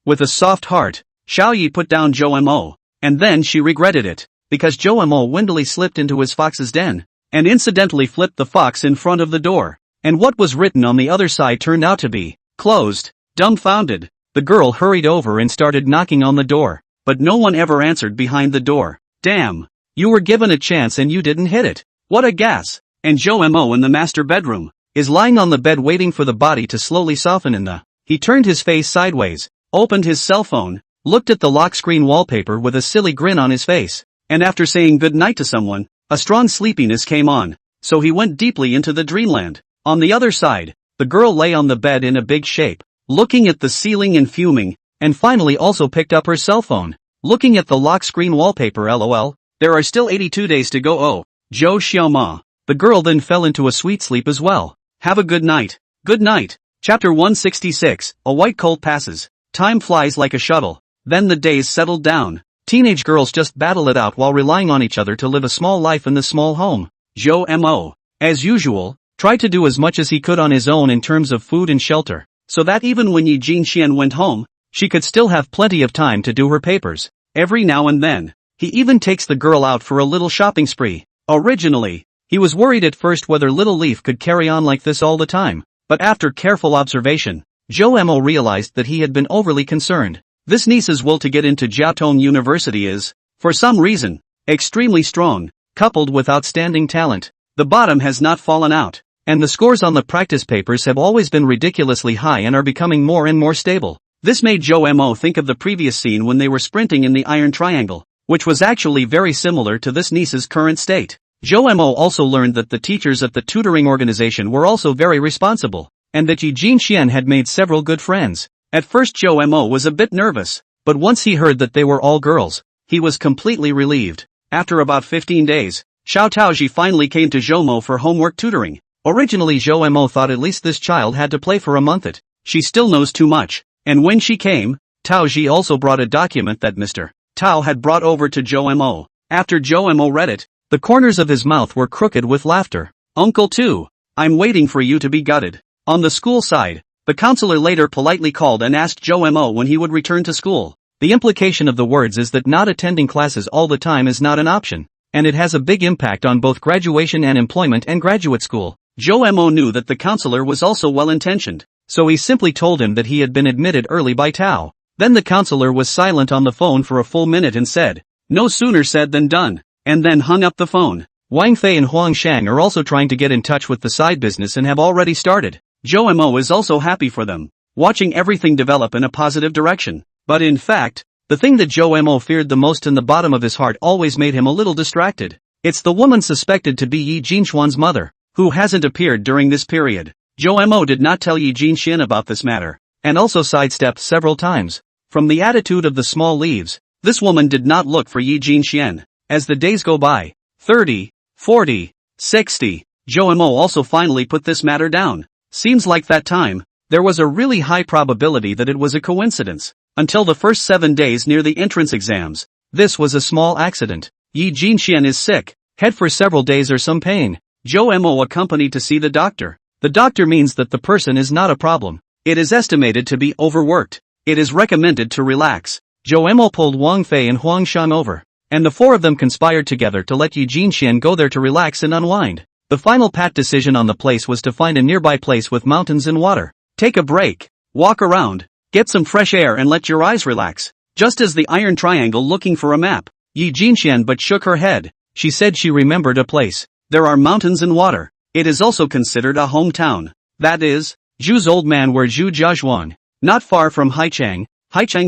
With a soft heart, Xiao Yi put down Joe Mo, and then she regretted it, because Joe Mo windily slipped into his fox's den, and incidentally flipped the fox in front of the door, and what was written on the other side turned out to be closed. Dumbfounded, the girl hurried over and started knocking on the door, but no one ever answered behind the door. Damn, you were given a chance and you didn't hit it. What a gas! And Joe Mo in the master bedroom is lying on the bed waiting for the body to slowly soften in the. He turned his face sideways, opened his cell phone, looked at the lock screen wallpaper with a silly grin on his face, and after saying good night to someone, a strong sleepiness came on, so he went deeply into the dreamland. On the other side, the girl lay on the bed in a big shape, looking at the ceiling and fuming, and finally also picked up her cell phone, looking at the lock screen wallpaper. LOL, there are still 82 days to go. Oh, Joe Xiaoma. The girl then fell into a sweet sleep as well. Have a good night. Good night. Chapter 166, A White Colt Passes. Time flies like a shuttle. Then the days settled down. Teenage girls just battle it out while relying on each other to live a small life in the small home. Joe Mo, as usual, tried to do as much as he could on his own in terms of food and shelter, so that even when Yi Jinxian went home, she could still have plenty of time to do her papers. Every now and then, he even takes the girl out for a little shopping spree. Originally, he was worried at first whether Little Leaf could carry on like this all the time, but after careful observation, Joe Mo realized that he had been overly concerned. This niece's will to get into Jiaotong University is, for some reason, extremely strong, coupled with outstanding talent. The bottom has not fallen out, and the scores on the practice papers have always been ridiculously high and are becoming more and more stable. This made Joe Mo think of the previous scene when they were sprinting in the Iron Triangle, which was actually very similar to this niece's current state. Joe Mo also learned that the teachers at the tutoring organization were also very responsible, and that Yi Jinxian had made several good friends. At first Joe Mo was a bit nervous, but once he heard that they were all girls, he was completely relieved. After about 15 days, Xiao Taoji finally came to Joe Mo for homework tutoring. Originally Joe Mo thought at least this child had to play for a month. She still knows too much. And when she came, Taoji also brought a document that Mr. Tao had brought over to Joe Mo. After Joe Mo read it, the corners of his mouth were crooked with laughter. Uncle too, I'm waiting for you to be gutted. On the school side, the counselor later politely called and asked Joe Mo when he would return to school. The implication of the words is that not attending classes all the time is not an option, and it has a big impact on both graduation and employment and graduate school. Joe Mo knew that the counselor was also well-intentioned, so he simply told him that he had been admitted early by Tao. Then the counselor was silent on the phone for a full minute and said, "No sooner said than done," and then hung up the phone. Wang Fei and Huang Shang are also trying to get in touch with the side business and have already started. Joe Mo is also happy for them. watching everything develop in a positive direction. But in fact, the thing that Joe Mo feared the most in the bottom of his heart always made him a little distracted. It's the woman suspected to be Yi Jinxuan's mother, who hasn't appeared during this period. Joe Mo did not tell Yi Jinxian about this matter, and also sidestepped several times. From the attitude of the small leaves, this woman did not look for Yi Jinxian. As the days go by, 30, 40, 60, Joe Mo also finally put this matter down. Seems like that time, there was a really high probability that it was a coincidence. Until the first 7 days near the entrance exams, this was a small accident. Yi Jinxian is sick, had for several days or some pain. Joe Mo accompanied to see the doctor. The doctor means that the person is not a problem. It is estimated to be overworked. It is recommended to relax. Joe Mo pulled Wang Fei and Huang Shan over, and the four of them conspired together to let Yi Jinxian go there to relax and unwind. The final pat decision on the place was to find a nearby place with mountains and water. Take a break, walk around, get some fresh air and let your eyes relax. Just as the iron triangle looking for a map, Yi Jinxian but shook her head. She said she remembered a place. There are mountains and water. It is also considered a hometown. That is, Zhu's old man were Zhu Jiazhuang. Not far from Haichang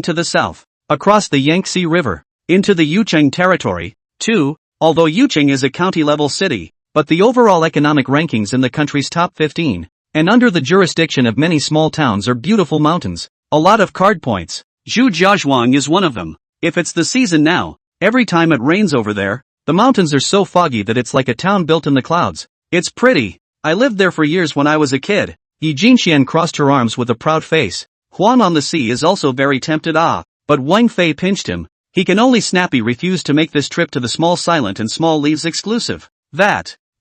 to the south, across the Yangtze River, into the Yucheng territory, too, although Yucheng is a county-level city, but the overall economic rankings in the country's top 15, and under the jurisdiction of many small towns are beautiful mountains, a lot of card points. Zhu Jiazhuang is one of them. If it's the season now, every time it rains over there, the mountains are so foggy that it's like a town built in the clouds. It's pretty. I lived there for years when I was a kid. Yi Jinxian crossed her arms with a proud face. Huan on the sea is also very tempted but Wang Fei pinched him. He can only snappy refuse to make this trip to the small silent and small leaves exclusive.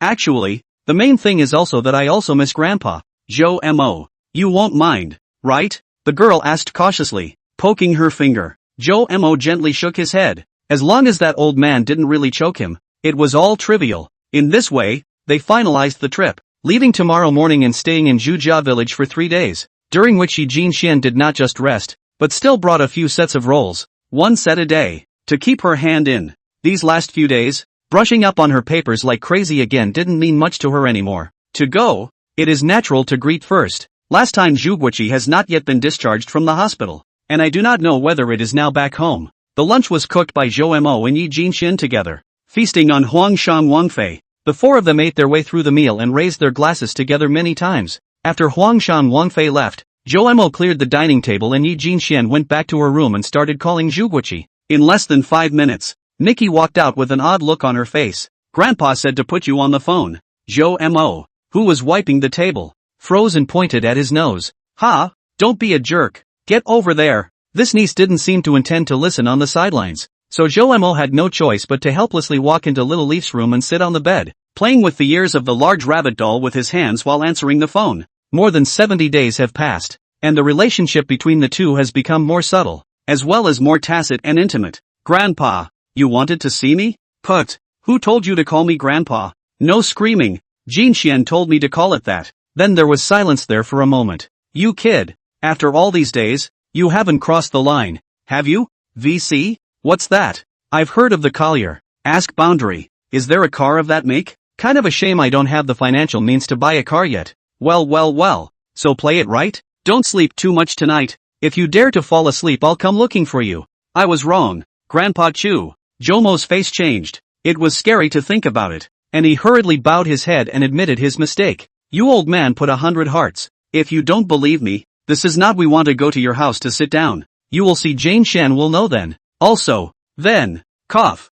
Actually, the main thing is also that I also miss Grandpa. Joe Mo. You won't mind, right? The girl asked cautiously, poking her finger. Joe Mo gently shook his head. As long as that old man didn't really choke him, it was all trivial. In this way, they finalized the trip, leaving tomorrow morning and staying in Zhujia village for 3 days, during which Yi Jinxian did not just rest, but still brought a few sets of rolls, 1 set a day, to keep her hand in. These last few days, brushing up on her papers like crazy again didn't mean much to her anymore. To go, it is natural to greet first. Last time Zhu Guiqi has not yet been discharged from the hospital, and I do not know whether it is now back home. The lunch was cooked by Zhou Mo and Yi Jinxian together, feasting on Huang Shan Wang Fei. The four of them ate their way through the meal and raised their glasses together many times. After Huang Shan Wang Fei left, Zhou Mo cleared the dining table and Yi Jinxian went back to her room and started calling Zhu Guiqi. In less than 5 minutes, Nikki walked out with an odd look on her face. Grandpa said to put you on the phone. Zhou Mo, who was wiping the table, froze and pointed at his nose. Ha, don't be a jerk. Get over there. This niece didn't seem to intend to listen on the sidelines, so Zhou Mo had no choice but to helplessly walk into Little Leaf's room and sit on the bed, playing with the ears of the large rabbit doll with his hands while answering the phone. More than 70 days have passed, and the relationship between the two has become more subtle, as well as more tacit and intimate. Grandpa, you wanted to see me? Put. Who told you to call me Grandpa? No screaming. Jinxian told me to call it that. Then there was silence there for a moment. You kid. After all these days, you haven't crossed the line, have you? VC? What's that? I've heard of the Collier. Ask Boundary. Is there a car of that make? Kind of a shame I don't have the financial means to buy a car yet. Well. So play it right? Don't sleep too much tonight. If you dare to fall asleep I'll come looking for you. I was wrong. Grandpa Chu. Jomo's face changed. It was scary to think about it, and he hurriedly bowed his head and admitted his mistake. You old man put 100 hearts. If you don't believe me, this is not we want to go to your house to sit down. You will see Jane Shan will know then. Also, then, cough.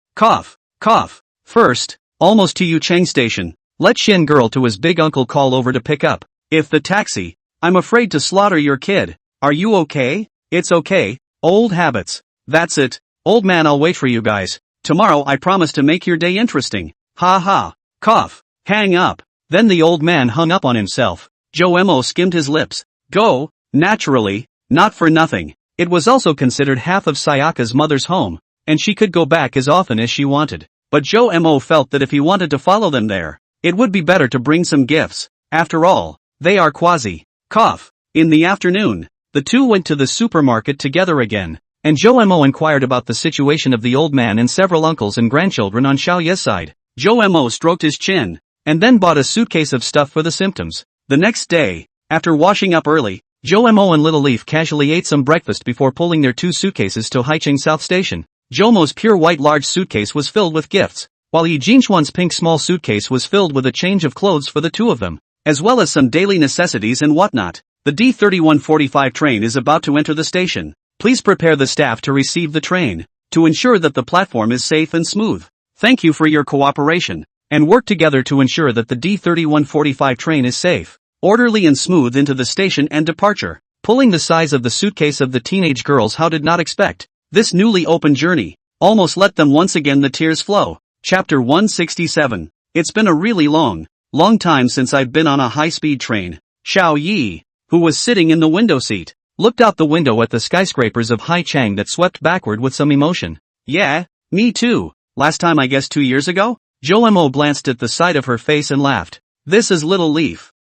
First, almost to Yucheng station, let Shin girl to his big uncle call over to pick up. If the taxi, I'm afraid to slaughter your kid. Are you okay? It's okay, old habits. That's it, old man I'll wait for you guys. Tomorrow I promise to make your day interesting. Ha. Cough. Hang up. Then the old man hung up on himself. Joe Mo skimmed his lips. Go, naturally, not for nothing. It was also considered half of Sayaka's mother's home, and she could go back as often as she wanted. But Joe Mo felt that if he wanted to follow them there, it would be better to bring some gifts. After all, they are quasi. Cough. In the afternoon, the two went to the supermarket together again, and Joe Mo inquired about the situation of the old man and several uncles and grandchildren on Xiaoye's side. Joe Mo stroked his chin, and then bought a suitcase of stuff for the symptoms. The next day, after washing up early, Jomo and Little Leaf casually ate some breakfast before pulling their 2 suitcases to Haicheng South Station. Jomo's pure white large suitcase was filled with gifts, while Yi Jinchuan's pink small suitcase was filled with a change of clothes for the 2 of them, as well as some daily necessities and whatnot. The D3145 train is about to enter the station. Please prepare the staff to receive the train, to ensure that the platform is safe and smooth. Thank you for your cooperation, and work together to ensure that the D3145 train is safe, orderly and smooth into the station and departure. Pulling the size of the suitcase of the teenage girls, how did not expect this newly opened journey, almost let them once again the tears flow. Chapter 167. It's been a really long time since I've been on a high-speed train. Xiao Yi, who was sitting in the window seat, looked out the window at the skyscrapers of Haicheng that swept backward with some emotion. Yeah, me too. Last time I guess 2 years ago? Jomo glanced at the side of her face and laughed. This is Little Leaf.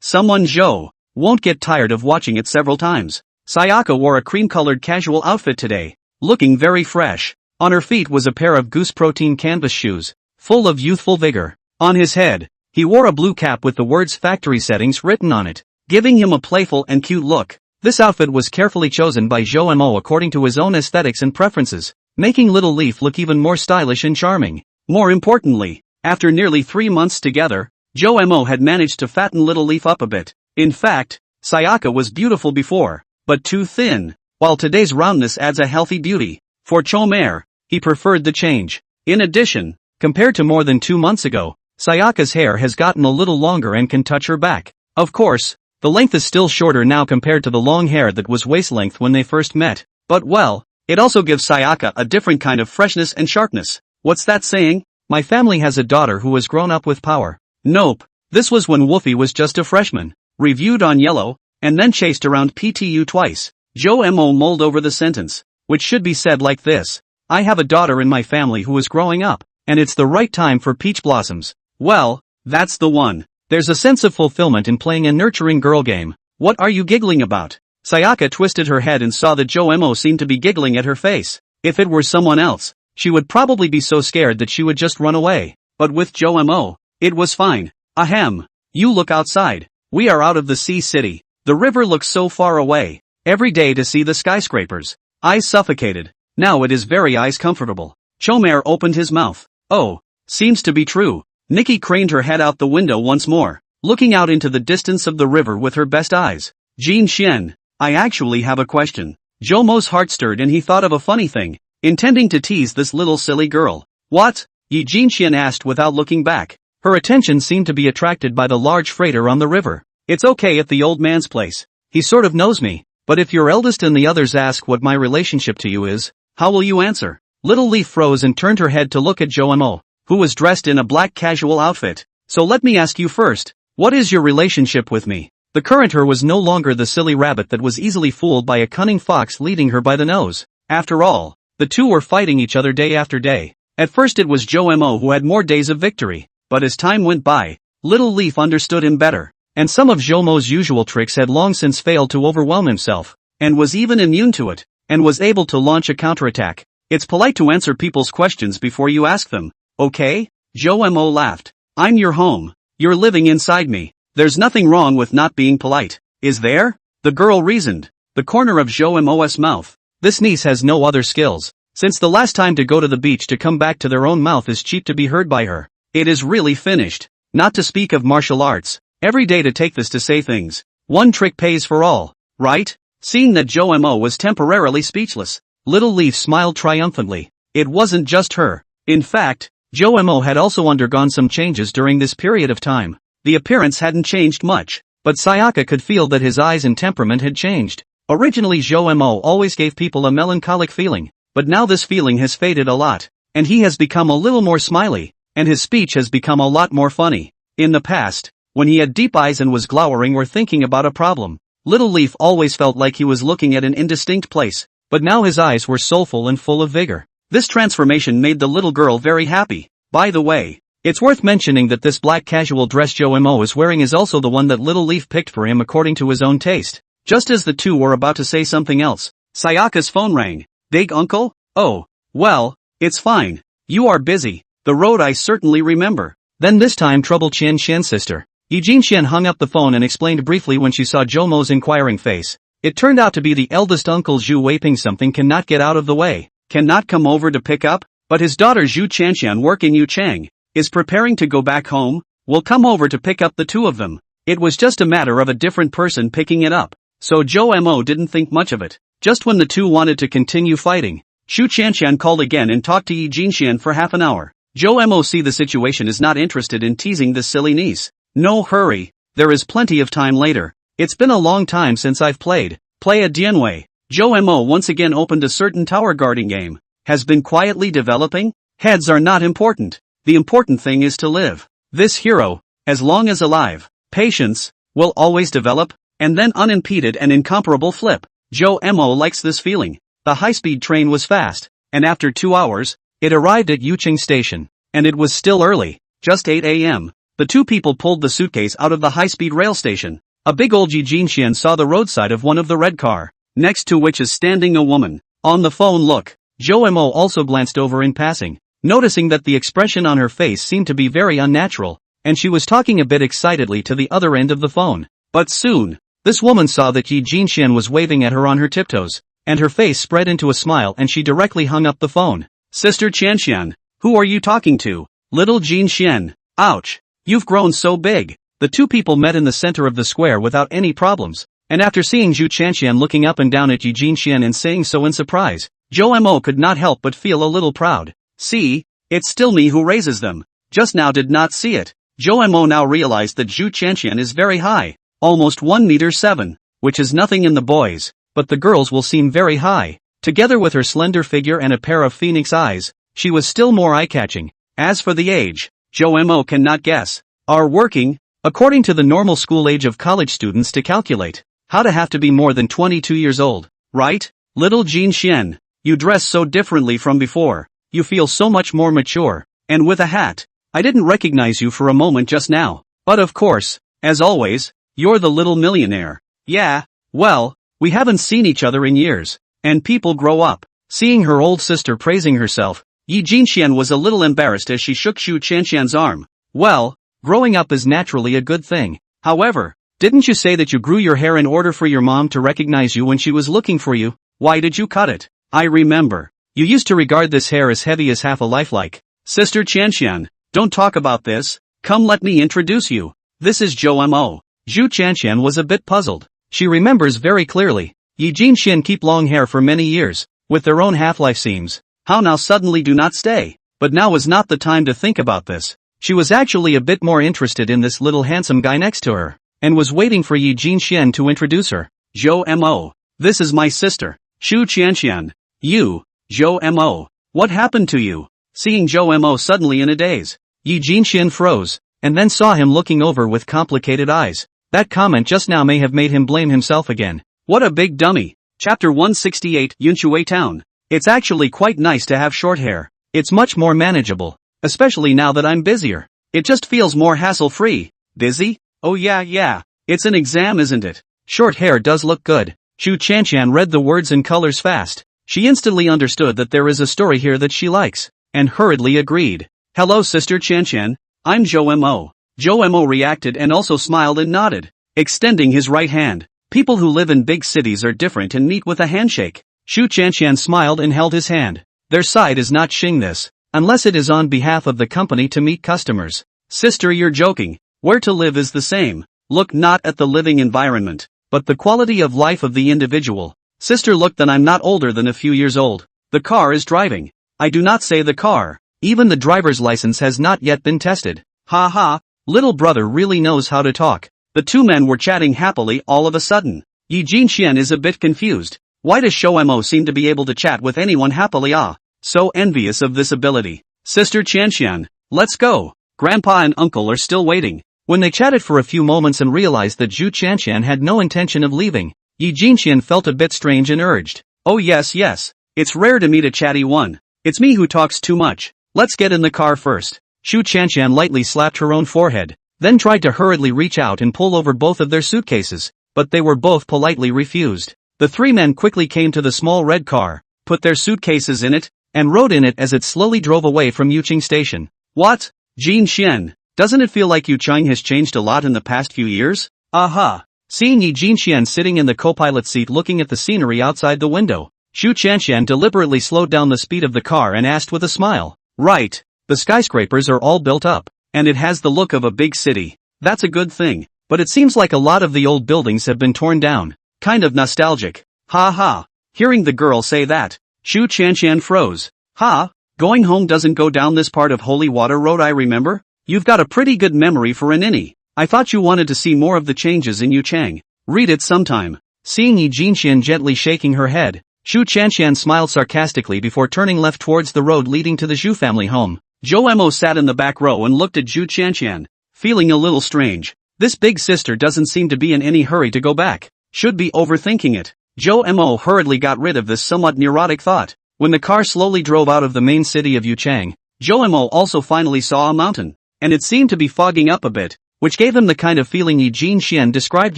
Someone Zhou won't get tired of watching it several times. Sayaka wore a cream-colored casual outfit today, looking very fresh. On her feet was a pair of goose protein canvas shoes, full of youthful vigor. On his head, he wore a blue cap with the words factory settings written on it, giving him a playful and cute look. This outfit was carefully chosen by Jomo according to his own aesthetics and preferences, making Little Leaf look even more stylish and charming. More importantly, after nearly 3 months together, Jomo had managed to fatten Little Leaf up a bit. In fact, Sayaka was beautiful before, but too thin, while today's roundness adds a healthy beauty. For Chomer, he preferred the change. In addition, compared to more than 2 months ago, Sayaka's hair has gotten a little longer and can touch her back. Of course, the length is still shorter now compared to the long hair that was waist length when they first met, but well, it also gives Sayaka a different kind of freshness and sharpness. What's that saying? My family has a daughter who has grown up with power. Nope, this was when Wolfie was just a freshman. Reviewed on Yellow, and then chased around PTU twice. Jomo mulled over the sentence, which should be said like this. I have a daughter in my family who is growing up, and it's the right time for peach blossoms. Well, that's the one. There's a sense of fulfillment in playing a nurturing girl game. What are you giggling about? Sayaka twisted her head and saw that Jomo seemed to be giggling at her face. If it were someone else, she would probably be so scared that she would just run away. But with Jomo, it was fine. Ahem. You look outside. We are out of the sea city. The river looks so far away. Every day to see the skyscrapers. Eyes suffocated. Now it is very eyes comfortable. Chomer opened his mouth. Oh, seems to be true. Nikki craned her head out the window once more, looking out into the distance of the river with her best eyes. Jin Xian, I actually have a question. Jomo's heart stirred and he thought of a funny thing, intending to tease this little silly girl. What? Yi Jinxian asked without looking back. Her attention seemed to be attracted by the large freighter on the river. It's okay at the old man's place. He sort of knows me, but if your eldest and the others ask what my relationship to you is, how will you answer? Little Leaf froze and turned her head to look at Jomo, who was dressed in a black casual outfit. So let me ask you first, what is your relationship with me? The current her was no longer the silly rabbit that was easily fooled by a cunning fox leading her by the nose. After all, the two were fighting each other day after day. At first it was Jomo who had more days of victory, but as time went by, Little Leaf understood him better, and some of Jomo's usual tricks had long since failed to overwhelm himself, and was even immune to it, and was able to launch a counterattack. It's polite to answer people's questions before you ask them, okay? Jomo laughed. I'm your home. You're living inside me. There's nothing wrong with not being polite, is there? The girl reasoned, the corner of Jomo's mouth. This niece has no other skills, since the last time to go to the beach to come back to their own mouth is cheap to be heard by her. It is really finished. Not to speak of martial arts. Every day to take this to say things. One trick pays for all, right? Seeing that Jomo was temporarily speechless, Little Leaf smiled triumphantly. It wasn't just her. In fact, Jomo had also undergone some changes during this period of time. The appearance hadn't changed much, but Sayaka could feel that his eyes and temperament had changed. Originally Jomo always gave people a melancholic feeling, but now this feeling has faded a lot, and he has become a little more smiley, and his speech has become a lot more funny. In the past, when he had deep eyes and was glowering or thinking about a problem, Little Leaf always felt like he was looking at an indistinct place, but now his eyes were soulful and full of vigor. This transformation made the little girl very happy. By the way, it's worth mentioning that this black casual dress Jomo is wearing is also the one that Little Leaf picked for him according to his own taste. Just as the two were about to say something else, Sayaka's phone rang. Big uncle? Oh, well, it's fine. You are busy. The road I certainly remember. Then this time Trouble Qian Qian's sister. Yi Jinxian hung up the phone and explained briefly when she saw Zhou Mo's inquiring face. It turned out to be the eldest uncle Zhu Weiping. Something cannot get out of the way, cannot come over to pick up, but his daughter Zhu Chanxian work in Yuchang, is preparing to go back home, will come over to pick up the two of them. It was just a matter of a different person picking it up, so Zhou Mo didn't think much of it. Just when the two wanted to continue fighting, Zhu Chanxian called again and talked to Yi Jinxian for half an hour. Zhou Mo see the situation is not interested in teasing this silly niece. No hurry, there is plenty of time later. It's been a long time since I've played. Play a Dianwei. Zhou Mo once again opened a certain tower guarding game. Has been quietly developing? Heads are not important. The important thing is to live. This hero, as long as alive, patience, will always develop, and then unimpeded and incomparable flip. Zhou Mo likes this feeling. The high-speed train was fast, and after 2 hours, it arrived at Yuching Station. And it was still early, just 8 a.m. The two people pulled the suitcase out of the high-speed rail station. A big old Yi Jinxian saw the roadside of one of the red car, next to which is standing a woman. On the phone look, Zhou Mo also glanced over in passing, noticing that the expression on her face seemed to be very unnatural, and she was talking a bit excitedly to the other end of the phone. But soon, this woman saw that Yi Jinxian was waving at her on her tiptoes, and her face spread into a smile and she directly hung up the phone. Sister Chanxian, who are you talking to? Little Jinxian. Ouch. You've grown so big. The two people met in the center of the square without any problems, and after seeing Zhu Chanxian looking up and down at Yi Jinxian and saying so in surprise, Zhou Mo could not help but feel a little proud. See, it's still me who raises them. Just now did not see it. Zhou Mo now realized that Zhu Chanxian is very high, almost 1.7 meters, which is nothing in the boys, but the girls will seem very high. Together with her slender figure and a pair of phoenix eyes, she was still more eye-catching. As for the age, Zhou Mo cannot guess. Are working, according to the normal school age of college students to calculate, how to have to be more than 22 years old, right? Little Jinxian, you dress so differently from before, you feel so much more mature, and with a hat. I didn't recognize you for a moment just now, but of course, as always, you're the little millionaire. Yeah, well, we haven't seen each other in years, and people grow up. Seeing her old sister praising herself, Yi Jinxian was a little embarrassed as she shook Zhu Chanxian's arm. Well, growing up is naturally a good thing. However, didn't you say that you grew your hair in order for your mom to recognize you when she was looking for you? Why did you cut it? I remember. You used to regard this hair as heavy as half a life like. Sister Chanxian, don't talk about this. Come let me introduce you. This is Zhou Mo. Zhu Chanxian was a bit puzzled. She remembers very clearly. Yi Jinxian keep long hair for many years, with their own half-life seems. How now suddenly do not stay? But now was not the time to think about this. She was actually a bit more interested in this little handsome guy next to her, and was waiting for Yi Jinxian to introduce her. Zhou Mo. This is my sister, Zhu Chanxian. You, Zhou Mo. What happened to you? Seeing Zhou Mo suddenly in a daze, Yi Jinxian froze, and then saw him looking over with complicated eyes. That comment just now may have made him blame himself again. What a big dummy. Chapter 168 Yunshui Town. It's actually quite nice to have short hair. It's much more manageable. Especially now that I'm busier. It just feels more hassle-free. Busy? Oh yeah. It's an exam, isn't it? Short hair does look good. Zhu Chanxian read the words and colors fast. She instantly understood that there is a story here that she likes, and hurriedly agreed. Hello Sister Chanxian, I'm Zhou Mo. Zhou Mo reacted and also smiled and nodded, extending his right hand. People who live in big cities are different and meet with a handshake. Zhu Chanxian smiled and held his hand. Their side is not shing this, unless it is on behalf of the company to meet customers. Sister, you're joking. Where to live is the same. Look not at the living environment, but the quality of life of the individual. Sister, look, then I'm not older than a few years old. The car is driving. I do not say the car. Even the driver's license has not yet been tested. Ha ha, little brother really knows how to talk. The two men were chatting happily all of a sudden. Yi Jinxian is a bit confused. Why does Zhou Mo seem to be able to chat with anyone happily? So envious of this ability. Sister Chanxian, let's go. Grandpa and uncle are still waiting. When they chatted for a few moments and realized that Zhu Chanxian had no intention of leaving, Yi Jinxian felt a bit strange and urged. Oh yes. It's rare to meet a chatty one. It's me who talks too much. Let's get in the car first. Zhu Chanxian lightly slapped her own forehead, then tried to hurriedly reach out and pull over both of their suitcases, but they were both politely refused. The three men quickly came to the small red car, put their suitcases in it, and rode in it as it slowly drove away from Yuching Station. What? Jinxian, Doesn't it feel like Yu Chang has changed a lot in the past few years? Aha! Seeing Yi Jinxian sitting in the co-pilot seat looking at the scenery outside the window, Xu Chanxian deliberately slowed down the speed of the car and asked with a smile. Right. The skyscrapers are all built up, and it has the look of a big city. That's a good thing, but it seems like a lot of the old buildings have been torn down. Kind of nostalgic. Ha ha. Hearing the girl say that, Xu Chanxian froze. Ha? Going home doesn't go down this part of Holy Water Road, I remember? You've got a pretty good memory for an innie. I thought you wanted to see more of the changes in Yu Chang. Read it sometime. Seeing Yi Jinxian gently shaking her head, Xu Chanxian smiled sarcastically before turning left towards the road leading to the Zhu family home. Zhou Mo sat in the back row and looked at Xu Chanxian, feeling a little strange. This big sister doesn't seem to be in any hurry to go back. Should be overthinking it. Zhou Mo hurriedly got rid of this somewhat neurotic thought. When the car slowly drove out of the main city of Yuchang, Zhou Mo also finally saw a mountain, and it seemed to be fogging up a bit, which gave him the kind of feeling Yi Jinxian described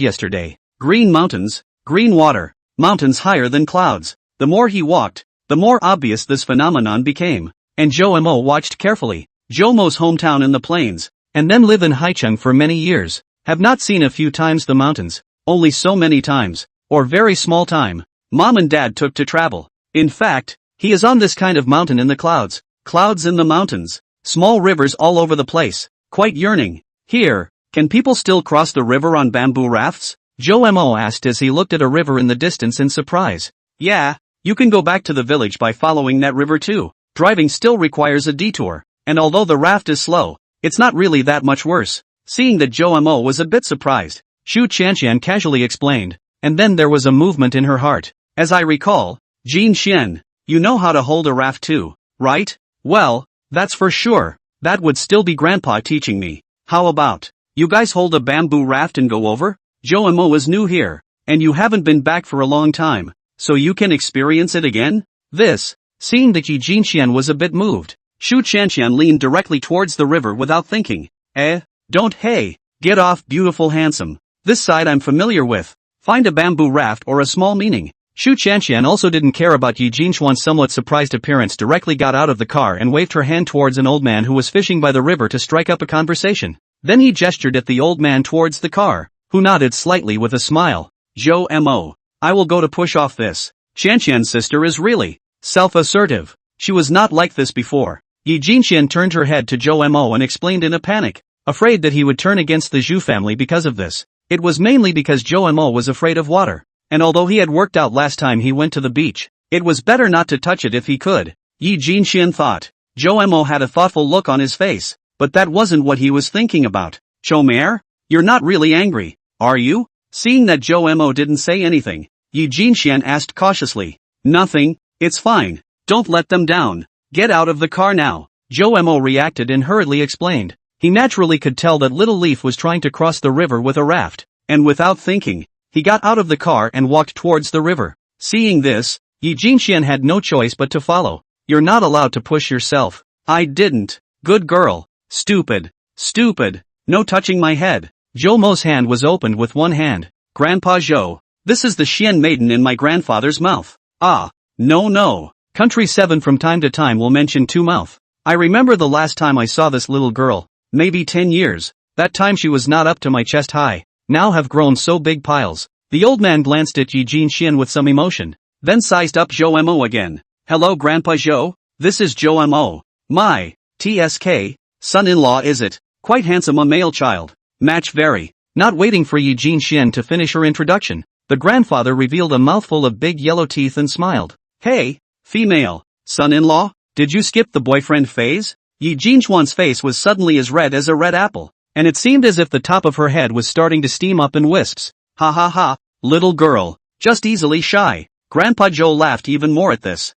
yesterday. Green mountains, green water, mountains higher than clouds. The more he walked, the more obvious this phenomenon became, and Zhou Mo watched carefully. Zhou Mo's hometown in the plains, and then live in Haicheng for many years, have not seen a few times the mountains, only so many times, or very small time. Mom and Dad took to travel. In fact, he is on this kind of mountain in the clouds, clouds in the mountains, small rivers all over the place, quite yearning. Here, can people still cross the river on bamboo rafts? Zhou Mo asked as he looked at a river in the distance in surprise. Yeah, you can go back to the village by following that river too. Driving still requires a detour, and although the raft is slow, it's not really that much worse. Seeing that Zhou Mo was a bit surprised, Xu Chanxian casually explained, and then there was a movement in her heart. As I recall, Jin Xian, you know how to hold a raft too, right? Well, that's for sure. That would still be Grandpa teaching me. How about, you guys hold a bamboo raft and go over? Zhou Mo is new here, and you haven't been back for a long time, so you can experience it again? Seeing that Yi Jinxian was a bit moved, Xu Chanxian leaned directly towards the river without thinking. Don't hey, get off beautiful handsome. This side I'm familiar with. Find a bamboo raft or a small meaning. Xu Chanxian also didn't care about Yi Jinxian's somewhat surprised appearance, directly got out of the car and waved her hand towards an old man who was fishing by the river to strike up a conversation. Then he gestured at the old man towards the car, who nodded slightly with a smile. Zhou Mo, I will go to push off this. Chanxian's sister is really self-assertive. She was not like this before. Yi Jinxian turned her head to Zhou Mo and explained in a panic, afraid that he would turn against the Zhu family because of this. It was mainly because Zhou Mo was afraid of water, and although he had worked out last time he went to the beach, it was better not to touch it if he could. Yi Jinxian thought. Zhou Mo had a thoughtful look on his face, but that wasn't what he was thinking about. Chomer? You're not really angry, are you? Seeing that Zhou Mo didn't say anything, Yi Jinxian asked cautiously. Nothing, it's fine. Don't let them down. Get out of the car now. Zhou Mo reacted and hurriedly explained. He naturally could tell that Little Leaf was trying to cross the river with a raft, and without thinking, he got out of the car and walked towards the river. Seeing this, Yi Jinxian had no choice but to follow. You're not allowed to push yourself. I didn't. Good girl. Stupid. No touching my head. Zhou Mo's hand was opened with one hand. Grandpa Zhou, this is the Xian maiden in my grandfather's mouth. Ah, no. Country 7 from time to time will mention two mouth. I remember the last time I saw this little girl, maybe 10 years. That time she was not up to my chest high. Now have grown so big piles. The old man glanced at Yi Jinxian with some emotion, then sized up Zhou Mo again. Hello Grandpa Zhou, this is Zhou Mo. My, TSK, son-in-law is it? Quite handsome a male child. Match very. Not waiting for Yi Jinxian to finish her introduction, the grandfather revealed a mouthful of big yellow teeth and smiled. Hey, female, son-in-law, did you skip the boyfriend phase? Yi Jinxian's face was suddenly as red as a red apple, and it seemed as if the top of her head was starting to steam up in wisps. Ha ha ha, little girl, just easily shy. Grandpa Zhou laughed even more at this.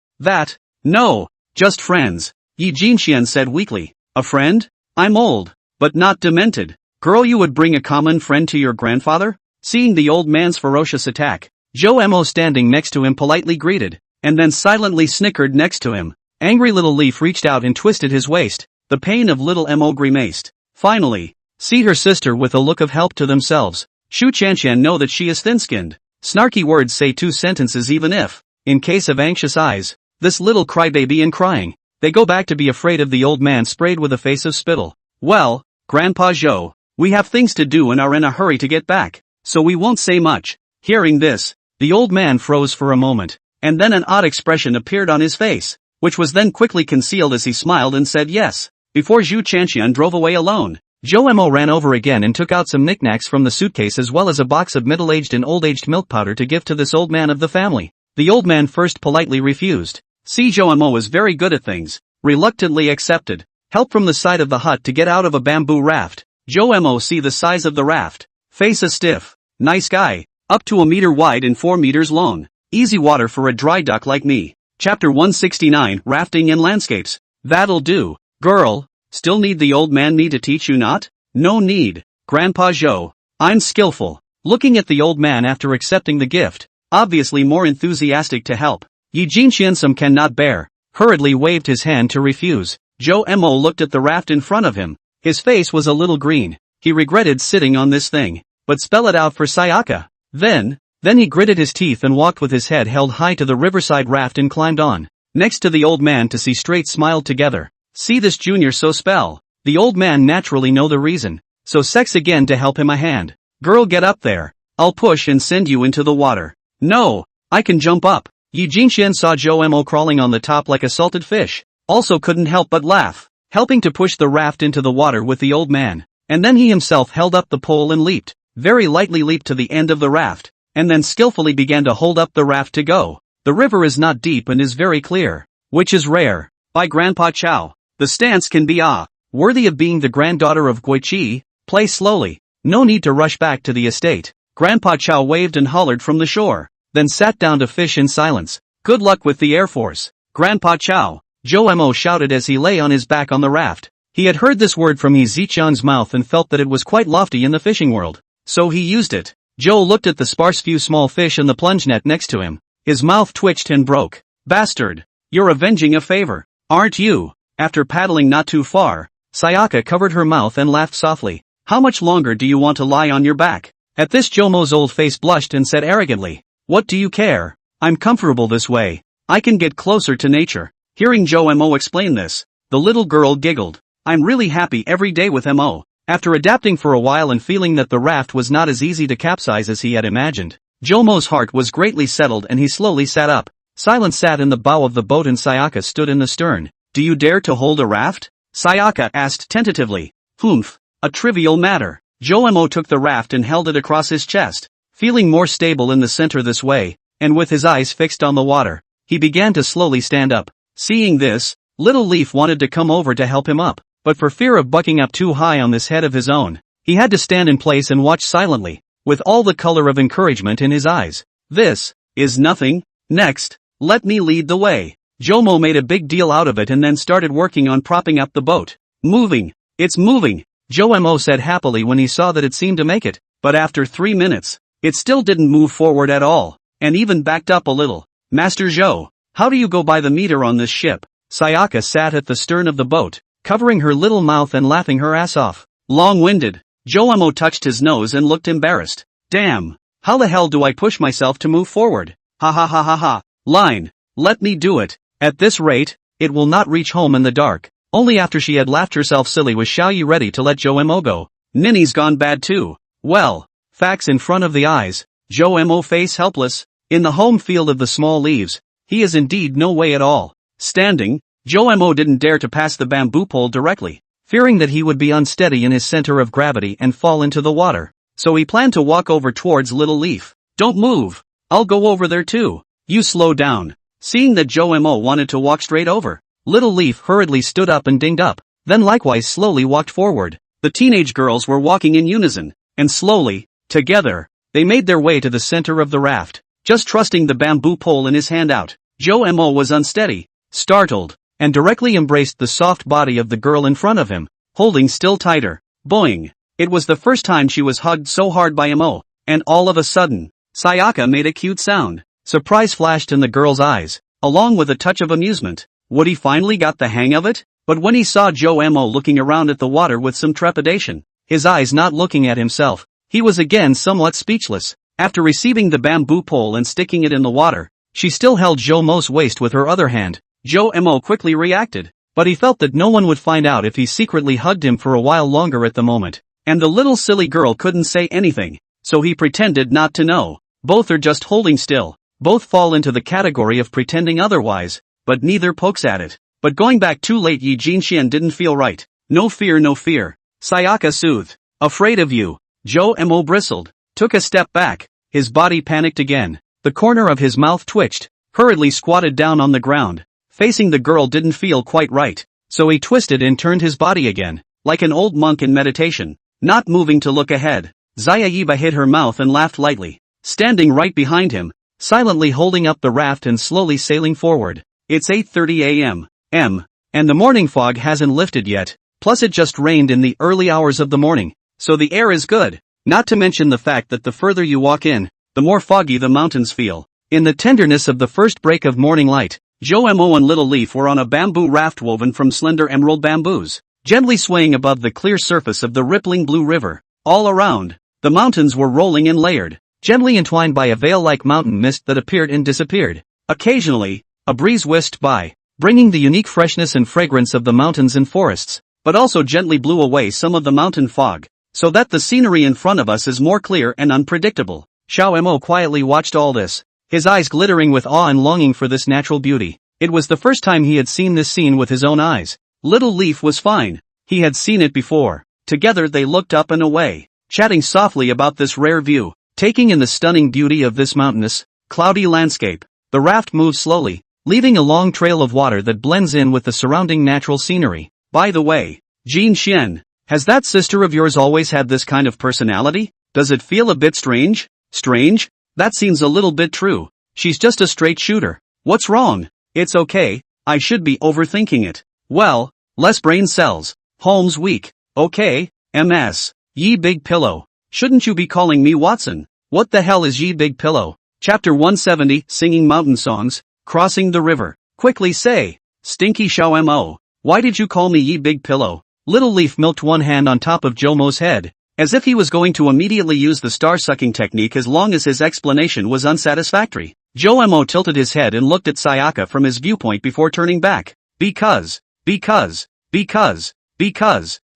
No, just friends, Yi Jinxian said weakly. A friend? I'm old, but not demented. Girl, you would bring a common friend to your grandfather? Seeing the old man's ferocious attack, Zhou Mo standing next to him politely greeted, and then silently snickered next to him. Angry Little Leaf reached out and twisted his waist. The pain of Little Mo grimaced. Finally, see her sister with a look of help to themselves. Xu Chanxian know that she is thin-skinned. Snarky words say two sentences even if, in case of anxious eyes, this little crybaby and crying, they go back to be afraid of the old man sprayed with a face of spittle. Well, Grandpa Zhou, we have things to do and are in a hurry to get back, so we won't say much." Hearing this, the old man froze for a moment, and then an odd expression appeared on his face, which was then quickly concealed as he smiled and said yes, before Zhu Chanxian drove away alone. Zhou Mo ran over again and took out some knickknacks from the suitcase as well as a box of middle-aged and old-aged milk powder to give to this old man of the family. The old man first politely refused. See, Zhou Mo was very good at things, reluctantly accepted help from the side of the hut to get out of a bamboo raft. Zhou Mo see the size of the raft. Face a stiff, nice guy, up to a meter wide and 4 meters long. Easy water for a dry duck like me. Chapter 169, Rafting in Landscapes. That'll do, girl. Still need the old man me to teach you not? No need, Grandpa Zhou. I'm skillful. Looking at the old man after accepting the gift, obviously more enthusiastic to help, Yi Jinxian some cannot bear, hurriedly waved his hand to refuse. Zhou Mo looked at the raft in front of him. His face was a little green. He regretted sitting on this thing, but spell it out for Sayaka. Then he gritted his teeth and walked with his head held high to the riverside raft and climbed on. Next to the old man to see straight smiled together. See this junior so spell. The old man naturally know the reason, so sex again to help him a hand. Girl get up there. I'll push and send you into the water. No, I can jump up. Yi Jinxian saw Zhou Mo crawling on the top like a salted fish. Also couldn't help but laugh, helping to push the raft into the water with the old man. And then he himself held up the pole and leaped, very lightly leaped to the end of the raft, and then skillfully began to hold up the raft to go. The river is not deep and is very clear, which is rare. By Grandpa Chow, the stance can be worthy of being the granddaughter of Guiqi. Play slowly, no need to rush back to the estate. Grandpa Chow waved and hollered from the shore, then sat down to fish in silence. Good luck with the Air Force, Grandpa Chow, Zhou Mo shouted as he lay on his back on the raft. He had heard this word from Yi Zichan's mouth and felt that it was quite lofty in the fishing world, so he used it. Zhou looked at the sparse few small fish in the plunge net next to him. His mouth twitched and broke. Bastard, you're avenging a favor, aren't you? After paddling not too far, Sayaka covered her mouth and laughed softly. How much longer do you want to lie on your back? At this Zhou Mo's old face blushed and said arrogantly, what do you care? I'm comfortable this way. I can get closer to nature. Hearing Zhou Mo explain this, the little girl giggled. I'm really happy every day with Mo. After adapting for a while and feeling that the raft was not as easy to capsize as he had imagined, Zhou Mo's heart was greatly settled and he slowly sat up. Silence sat in the bow of the boat and Sayaka stood in the stern. Do you dare to hold a raft? Sayaka asked tentatively. Humph, a trivial matter. Zhou Mo took the raft and held it across his chest. Feeling more stable in the center this way, and with his eyes fixed on the water, he began to slowly stand up. Seeing this, Little Leaf wanted to come over to help him up, but for fear of bucking up too high on this head of his own, he had to stand in place and watch silently, with all the color of encouragement in his eyes. This is nothing. Next, let me lead the way. Zhou Mo made a big deal out of it and then started working on propping up the boat. Moving. It's moving, Zhou Mo said happily when he saw that it seemed to make it, but after 3 minutes, it still didn't move forward at all, and even backed up a little. Master Zhou, how do you go by the meter on this ship? Sayaka sat at the stern of the boat, covering her little mouth and laughing her ass off. Long-winded. Zhou Mo touched his nose and looked embarrassed. Damn, how the hell do I push myself to move forward? Ha ha ha ha ha. Line, let me do it. At this rate, it will not reach home in the dark. Only after she had laughed herself silly was Xiaoyi ready to let Zhou Mo go. Ninny's gone bad too. Well, facts in front of the eyes. Zhou Mo face helpless. In the home field of the small leaves, he is indeed no way at all. Standing, Zhou Mo didn't dare to pass the bamboo pole directly, fearing that he would be unsteady in his center of gravity and fall into the water. So he planned to walk over towards Little Leaf. Don't move. I'll go over there too. You slow down. Seeing that Zhou Mo wanted to walk straight over, Little Leaf hurriedly stood up and dinged up, then likewise slowly walked forward. The teenage girls were walking in unison, and slowly, together, they made their way to the center of the raft, just trusting the bamboo pole in his hand out. Zhou Mo was unsteady, startled, and directly embraced the soft body of the girl in front of him, holding still tighter. Boing! It was the first time she was hugged so hard by Mo, and all of a sudden, Sayaka made a cute sound. Surprise flashed in the girl's eyes, along with a touch of amusement. Would he finally got the hang of it? But when he saw Zhou Mo looking around at the water with some trepidation, his eyes not looking at himself, he was again somewhat speechless. After receiving the bamboo pole and sticking it in the water, she still held Zhou Mo's waist with her other hand. Zhou Mo quickly reacted. but he felt that no one would find out if he secretly hugged him for a while longer at the moment. And the little silly girl couldn't say anything, so he pretended not to know. Both are just holding still. Both fall into the category of pretending otherwise, but neither pokes at it. But going back too late, Yi Jinxian didn't feel right. No fear, no fear. Sayaka soothed. Afraid of you. Joe Mo bristled, took a step back, his body panicked again. The corner of his mouth twitched, hurriedly squatted down on the ground. Facing the girl didn't feel quite right, so he twisted and turned his body again, like an old monk in meditation, not moving to look ahead. Zayayiba hid her mouth and laughed lightly, standing right behind him, silently holding up the raft and slowly sailing forward. It's 8:30 a.m. And the morning fog hasn't lifted yet, plus it just rained in the early hours of the morning, so the air is good, not to mention the fact that the further you walk in, the more foggy the mountains feel. In the tenderness of the first break of morning light, Joe Mo and Little Leaf were on a bamboo raft woven from slender emerald bamboos, gently swaying above the clear surface of the rippling blue river. All around, the mountains were rolling and layered, gently entwined by a veil-like mountain mist that appeared and disappeared. Occasionally, a breeze whisked by, bringing the unique freshness and fragrance of the mountains and forests, but also gently blew away some of the mountain fog, so that the scenery in front of us is more clear and unpredictable. Xiao Mo quietly watched all this, his eyes glittering with awe and longing for this natural beauty. It was the first time he had seen this scene with his own eyes. Little Leaf was fine. He had seen it before. Together they looked up and away, chatting softly about this rare view, taking in the stunning beauty of this mountainous, cloudy landscape. The raft moves slowly, leaving a long trail of water that blends in with the surrounding natural scenery. By the way, Jin Xian, has that sister of yours always had this kind of personality? Does it feel a bit strange? Strange? That seems a little bit true. She's just a straight shooter. What's wrong? It's okay, I should be overthinking it. Well, less brain cells. Holmes weak. Okay, MS. Ye Big Pillow. Shouldn't you be calling me Watson? What the hell is Ye Big Pillow? Chapter 170, Singing Mountain Songs, Crossing the River. Quickly say, Stinky Xiao Mo, why did you call me Ye Big Pillow? Little Leaf milked one hand on top of Joe Mo's head, as if he was going to immediately use the star-sucking technique as long as his explanation was unsatisfactory. Joe Mo tilted his head and looked at Sayaka from his viewpoint before turning back. Because.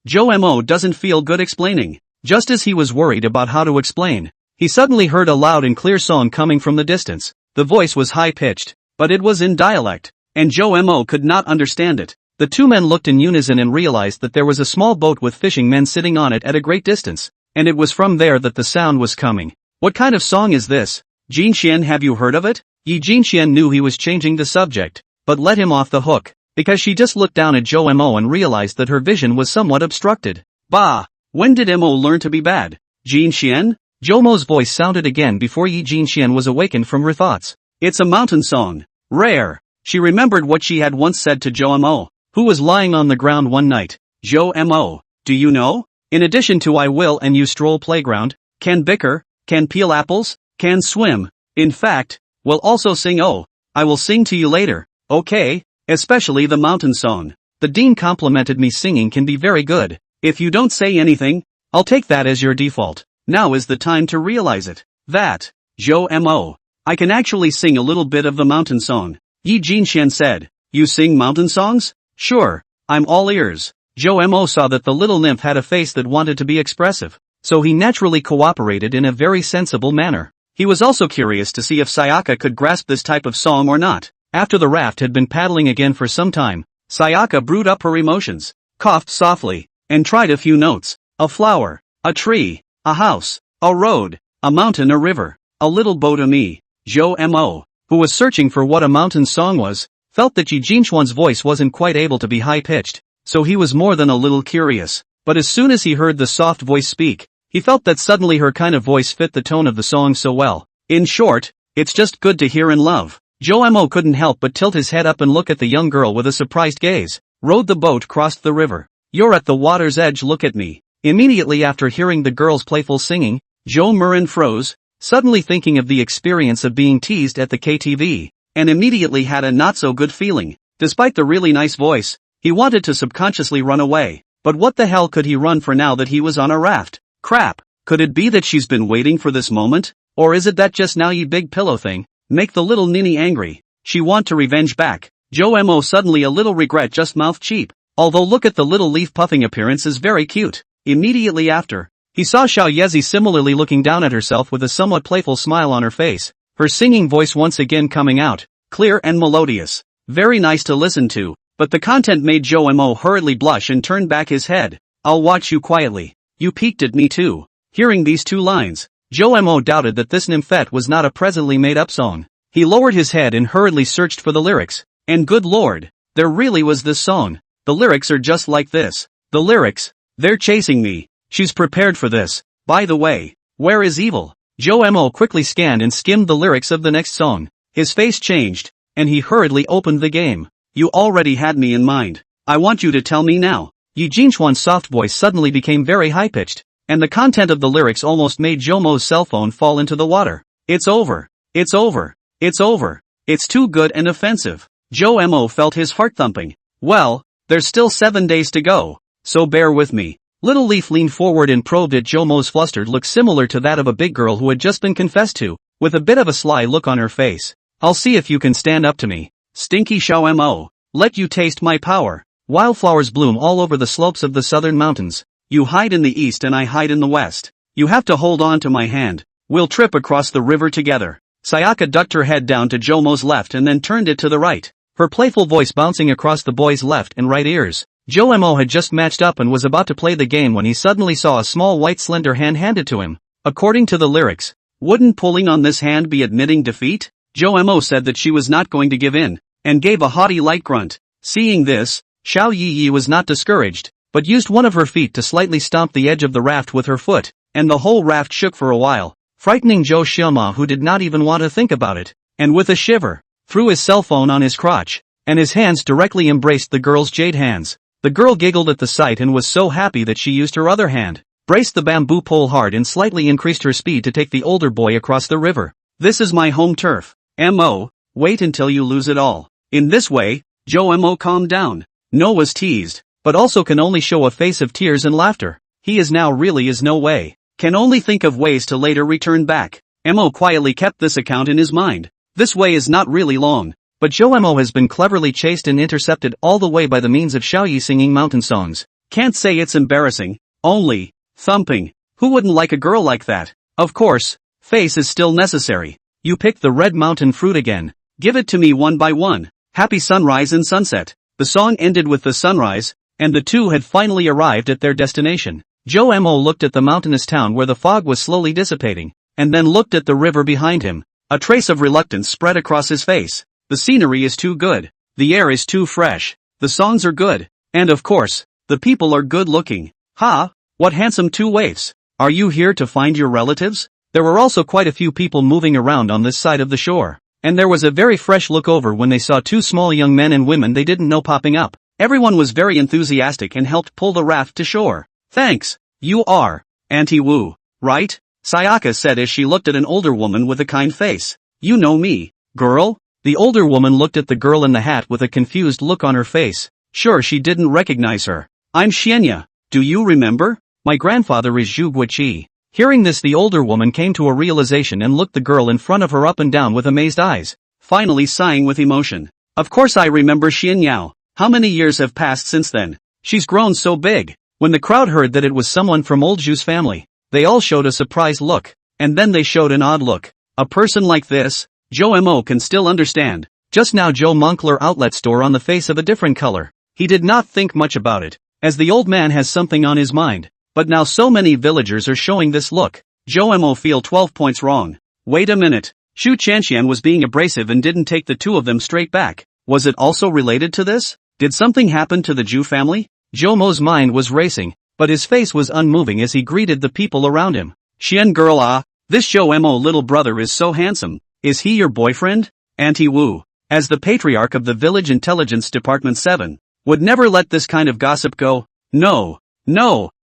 Joe Mo doesn't feel good explaining. Just as he was worried about how to explain, he suddenly heard a loud and clear song coming from the distance. The voice was high-pitched, but it was in dialect, and Joe Mo could not understand it. The two men looked in unison and realized that there was a small boat with fishing men sitting on it at a great distance, and it was from there that the sound was coming. What kind of song is this? Jin Xian, have you heard of it? Yi Jinxian knew he was changing the subject, but let him off the hook, because she just looked down at Joe Mo and realized that her vision was somewhat obstructed. Bah! When did Mo learn to be bad? Jin Xian? Joe Mo's voice sounded again before Yi Jinxian was awakened from her thoughts. It's a mountain song. Rare. She remembered what she had once said to Joe Mo, who was lying on the ground one night. Joe Mo, do you know? In addition to I will and you stroll playground, can bicker, can peel apples, can swim. In fact, we'll also sing oh, I will sing to you later, okay? Especially the mountain song. The dean complimented me singing can be very good. If you don't say anything, I'll take that as your default. Now is the time to realize it. That, Joe Mo, I can actually sing a little bit of the mountain song. Yi Jinxian said, you sing mountain songs? Sure, I'm all ears. Joe Mo saw that the little nymph had a face that wanted to be expressive, so he naturally cooperated in a very sensible manner. He was also curious to see if Sayaka could grasp this type of song or not. After the raft had been paddling again for some time, Sayaka brewed up her emotions, coughed softly, and tried a few notes. A flower, a tree, a house, a road, a mountain, a river, a little boat, a me. Joe Mo, who was searching for what a mountain song was, felt that Yi Jinxuan's voice wasn't quite able to be high-pitched, so he was more than a little curious. But as soon as he heard the soft voice speak, he felt that suddenly her kind of voice fit the tone of the song so well. In short, it's just good to hear in love. Joe Mo couldn't help but tilt his head up and look at the young girl with a surprised gaze. Rowed the boat, crossed the river. You're at the water's edge, look at me. Immediately after hearing the girl's playful singing, Joe Murin froze, suddenly thinking of the experience of being teased at the KTV, and immediately had a not-so-good feeling. Despite the really nice voice, he wanted to subconsciously run away. But what the hell could he run for now that he was on a raft? Crap, could it be that she's been waiting for this moment? Or is it that just now Ye Big Pillow thing make the little ninny angry? She want to revenge back. Mo suddenly a little regret just mouth cheap. Although look at the little leaf puffing appearance is very cute. Immediately after, he saw Xiao Yezi similarly looking down at herself with a somewhat playful smile on her face. Her singing voice once again coming out, clear and melodious. Very nice to listen to, but the content made Mo hurriedly blush and turn back his head. I'll watch you quietly. You peeked at me too. Hearing these two lines, Mo doubted that this nymphette was not a presently made-up song. He lowered his head and hurriedly searched for the lyrics. And good lord, there really was this song. The lyrics are just like this. The lyrics, they're chasing me. She's prepared for this. By the way, where is evil? Mo quickly scanned and skimmed the lyrics of the next song. His face changed, and he hurriedly opened the game. You already had me in mind. I want you to tell me now. Yi Jinchuan's soft voice suddenly became very high-pitched, and the content of the lyrics almost made Mo's cell phone fall into the water. It's over. It's over. It's over. It's too good and offensive. Mo felt his heart thumping. Well, there's still 7 days to go, so bear with me. Little Leaf leaned forward and probed at Mo's flustered look similar to that of a big girl who had just been confessed to, with a bit of a sly look on her face. I'll see if you can stand up to me. Stinky Xiao Mo, let you taste my power. Wildflowers bloom all over the slopes of the southern mountains. You hide in the east and I hide in the west. You have to hold on to my hand. We'll trip across the river together. Sayaka ducked her head down to Mo's left and then turned it to the right, her playful voice bouncing across the boy's left and right ears. Mo had just matched up and was about to play the game when he suddenly saw a small white slender hand handed to him. According to the lyrics, wouldn't pulling on this hand be admitting defeat? Mo said that she was not going to give in, and gave a haughty light grunt. Seeing this, Xiao Yi was not discouraged, but used one of her feet to slightly stomp the edge of the raft with her foot, and the whole raft shook for a while, frightening Zhou Xianma, who did not even want to think about it, and with a shiver, threw his cell phone on his crotch, and his hands directly embraced the girl's jade hands. The girl giggled at the sight and was so happy that she used her other hand, braced the bamboo pole hard and slightly increased her speed to take the older boy across the river. This is my home turf. Mo, wait until you lose it all. In this way, Mo calmed down. No was teased, but also can only show a face of tears and laughter. He is now really is no way. Can only think of ways to later return back. Mo quietly kept this account in his mind. This way is not really long, but Mo has been cleverly chased and intercepted all the way by the means of Xiaoyi singing mountain songs. Can't say it's embarrassing, only thumping. Who wouldn't like a girl like that? Of course, face is still necessary. You picked the red mountain fruit again. Give it to me one by one. Happy sunrise and sunset. The song ended with the sunrise, and the two had finally arrived at their destination. Mo looked at the mountainous town where the fog was slowly dissipating, and then looked at the river behind him. A trace of reluctance spread across his face. The scenery is too good. The air is too fresh. The songs are good. And of course, the people are good looking. Ha! What handsome two waifs. Are you here to find your relatives? There were also quite a few people moving around on this side of the shore, and there was a very fresh look over when they saw two small young men and women they didn't know popping up. Everyone was very enthusiastic and helped pull the raft to shore. Thanks. You are Auntie Wu, right? Sayaka said as she looked at an older woman with a kind face. You know me, girl? The older woman looked at the girl in the hat with a confused look on her face. Sure, she didn't recognize her. I'm Xianya. Do you remember? My grandfather is Zhu Guiqi. Hearing this, the older woman came to a realization and looked the girl in front of her up and down with amazed eyes, finally sighing with emotion. Of course I remember Xianyao. How many years have passed since then? She's grown so big. When the crowd heard that it was someone from old Zhu's family, they all showed a surprised look, and then they showed an odd look. A person like this, Mo can still understand. Just now Joe Moncler outlet store on the face of a different color. He did not think much about it, as the old man has something on his mind. But now so many villagers are showing this look. Mo feel 12 points wrong. Wait a minute. Shu Chanxian was being abrasive and didn't take the two of them straight back. Was it also related to this? Did something happen to the Zhu family? Mo's mind was racing, but his face was unmoving as he greeted the people around him. Xian girl, this Mo little brother is so handsome. Is he your boyfriend? Auntie Wu, as the patriarch of the village intelligence department 7, would never let this kind of gossip go. No.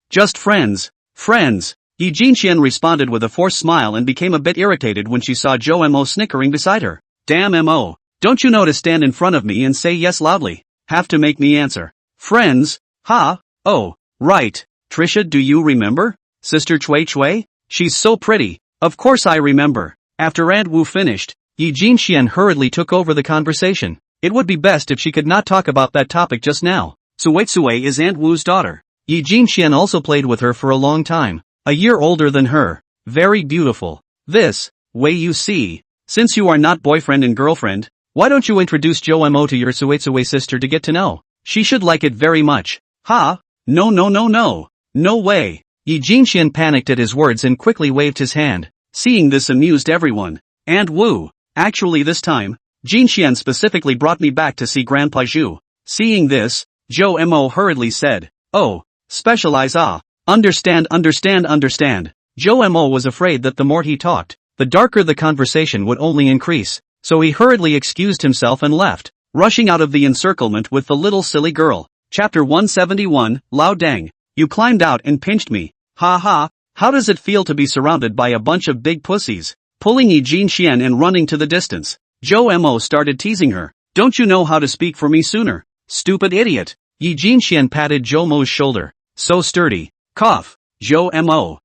Just friends. Yi Jinxian responded with a forced smile and became a bit irritated when she saw Mo snickering beside her. Damn Mo, don't you know to stand in front of me and say yes loudly? Have to make me answer. Friends? Ha? Oh, right. Trisha, do you remember? Sister Cui? She's so pretty. Of course I remember. After Aunt Wu finished, Yi Jinxian hurriedly took over the conversation. It would be best if she could not talk about that topic just now. Suetsue is Aunt Wu's daughter. Yi Jinxian also played with her for a long time. A year older than her. Very beautiful. This, way you see. Since you are not boyfriend and girlfriend, why don't you introduce Mo to your Suetsue sister to get to know? She should like it very much. Ha? No no no no. No way. Yi Jinxian panicked at his words and quickly waved his hand. Seeing this amused everyone. Aunt Wu. Actually this time, Jinxian specifically brought me back to see Grandpa Zhu. Seeing this, Mo hurriedly said, "Oh, specialize ah. Understand. Mo was afraid that the more he talked, the darker the conversation would only increase, so he hurriedly excused himself and left, rushing out of the encirclement with the little silly girl. Chapter 171, Lao Dang. You climbed out and pinched me. Ha ha, how does it feel to be surrounded by a bunch of big pussies? Pulling Yi Jinxian and running to the distance. Mo started teasing her. Don't you know how to speak for me sooner? Stupid idiot. Yi Jinxian patted Mo's shoulder. So sturdy. Cough. Mo.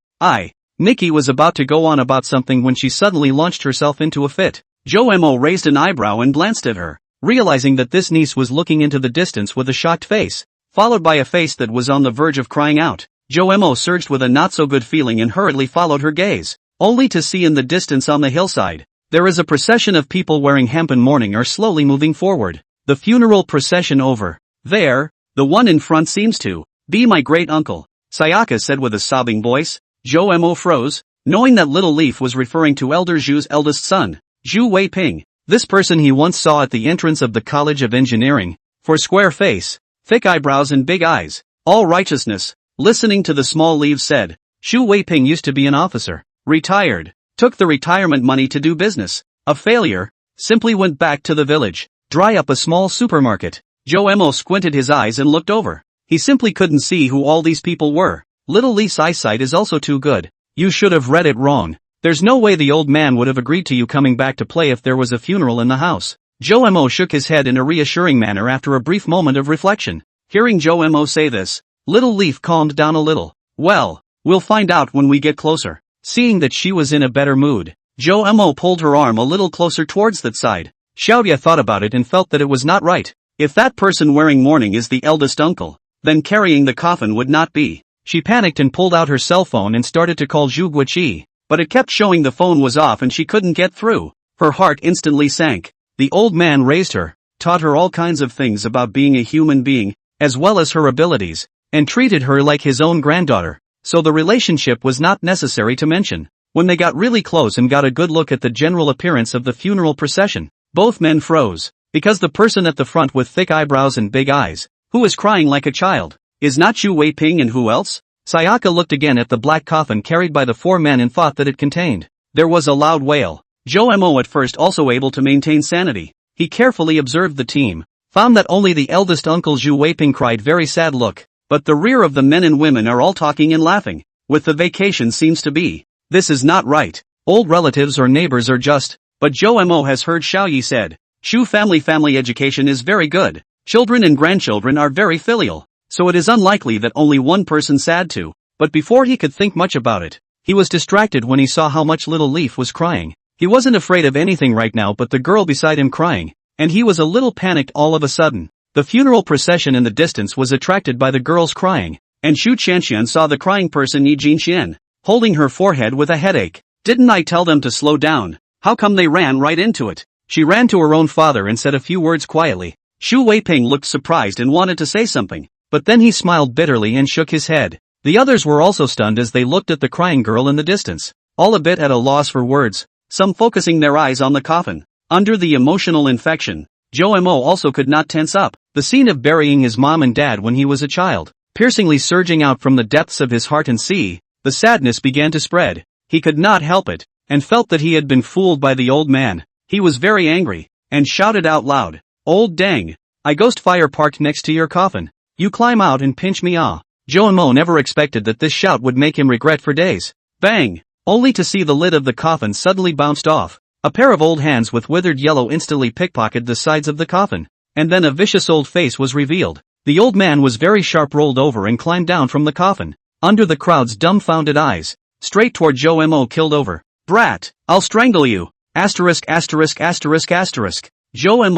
Nikki was about to go on about something when she suddenly launched herself into a fit. Mo raised an eyebrow and glanced at her, realizing that this niece was looking into the distance with a shocked face, followed by a face that was on the verge of crying out. Mo surged with a not-so-good feeling and hurriedly followed her gaze, only to see in the distance on the hillside, there is a procession of people wearing hempen mourning are slowly moving forward. The funeral procession over. There, the one in front seems to be my great-uncle, Sayaka said with a sobbing voice. Mo froze, knowing that Little Leaf was referring to Elder Zhu's eldest son, Zhu Weiping. This person he once saw at the entrance of the College of Engineering, for square face, thick eyebrows and big eyes, all righteousness. Listening to the small leaves said, Zhu Weiping used to be an officer, retired, took the retirement money to do business, a failure, simply went back to the village, dry up a small supermarket. Mo squinted his eyes and looked over. He simply couldn't see who all these people were. Little Leaf's eyesight is also too good. You should have read it wrong. There's no way the old man would have agreed to you coming back to play if there was a funeral in the house. Mo shook his head in a reassuring manner after a brief moment of reflection. Hearing Mo say this, Little Leaf calmed down a little. Well, we'll find out when we get closer. Seeing that she was in a better mood, Mo pulled her arm a little closer towards that side. Xiaoya thought about it and felt that it was not right. If that person wearing mourning is the eldest uncle, then carrying the coffin would not be. She panicked and pulled out her cell phone and started to call Zhu Guiqi, but it kept showing the phone was off and she couldn't get through. Her heart instantly sank. The old man raised her, taught her all kinds of things about being a human being, as well as her abilities, and treated her like his own granddaughter, so the relationship was not necessary to mention. When they got really close and got a good look at the general appearance of the funeral procession, both men froze, because the person at the front with thick eyebrows and big eyes, who is crying like a child, is not Zhu Weiping and who else? Sayaka looked again at the black coffin carried by the four men and thought that it contained. There was a loud wail. Mo at first also able to maintain sanity. He carefully observed the team, found that only the eldest uncle Zhu Weiping cried very sad look, but the rear of the men and women are all talking and laughing, with the vacation seems to be. This is not right. Old relatives or neighbors are just, but Mo has heard Xiaoyi said, Shu family education is very good. Children and grandchildren are very filial, so it is unlikely that only one person sad too. But before he could think much about it, he was distracted when he saw how much Little Leaf was crying. He wasn't afraid of anything right now but the girl beside him crying, and he was a little panicked all of a sudden. The funeral procession in the distance was attracted by the girl's crying, and Xu Qianxian saw the crying person Yi Jinxian, holding her forehead with a headache. Didn't I tell them to slow down? How come they ran right into it? She ran to her own father and said a few words quietly. Zhu Weiping looked surprised and wanted to say something, but then he smiled bitterly and shook his head. The others were also stunned as they looked at the crying girl in the distance, all a bit at a loss for words, some focusing their eyes on the coffin. Under the emotional infection, Mo also could not tense up. The scene of burying his mom and dad when he was a child, piercingly surging out from the depths of his heart and the sadness began to spread. He could not help it, and felt that he had been fooled by the old man. He was very angry, and shouted out loud, Old dang! I ghost fire parked next to your coffin. You climb out and pinch me ah. Mo never expected that this shout would make him regret for days. Bang! Only to see the lid of the coffin suddenly bounced off. A pair of old hands with withered yellow instantly pickpocketed the sides of the coffin, and then a vicious old face was revealed. The old man was very sharp, rolled over and climbed down from the coffin, under the crowd's dumbfounded eyes, straight toward Mo killed over. Brat, I'll strangle you! Mo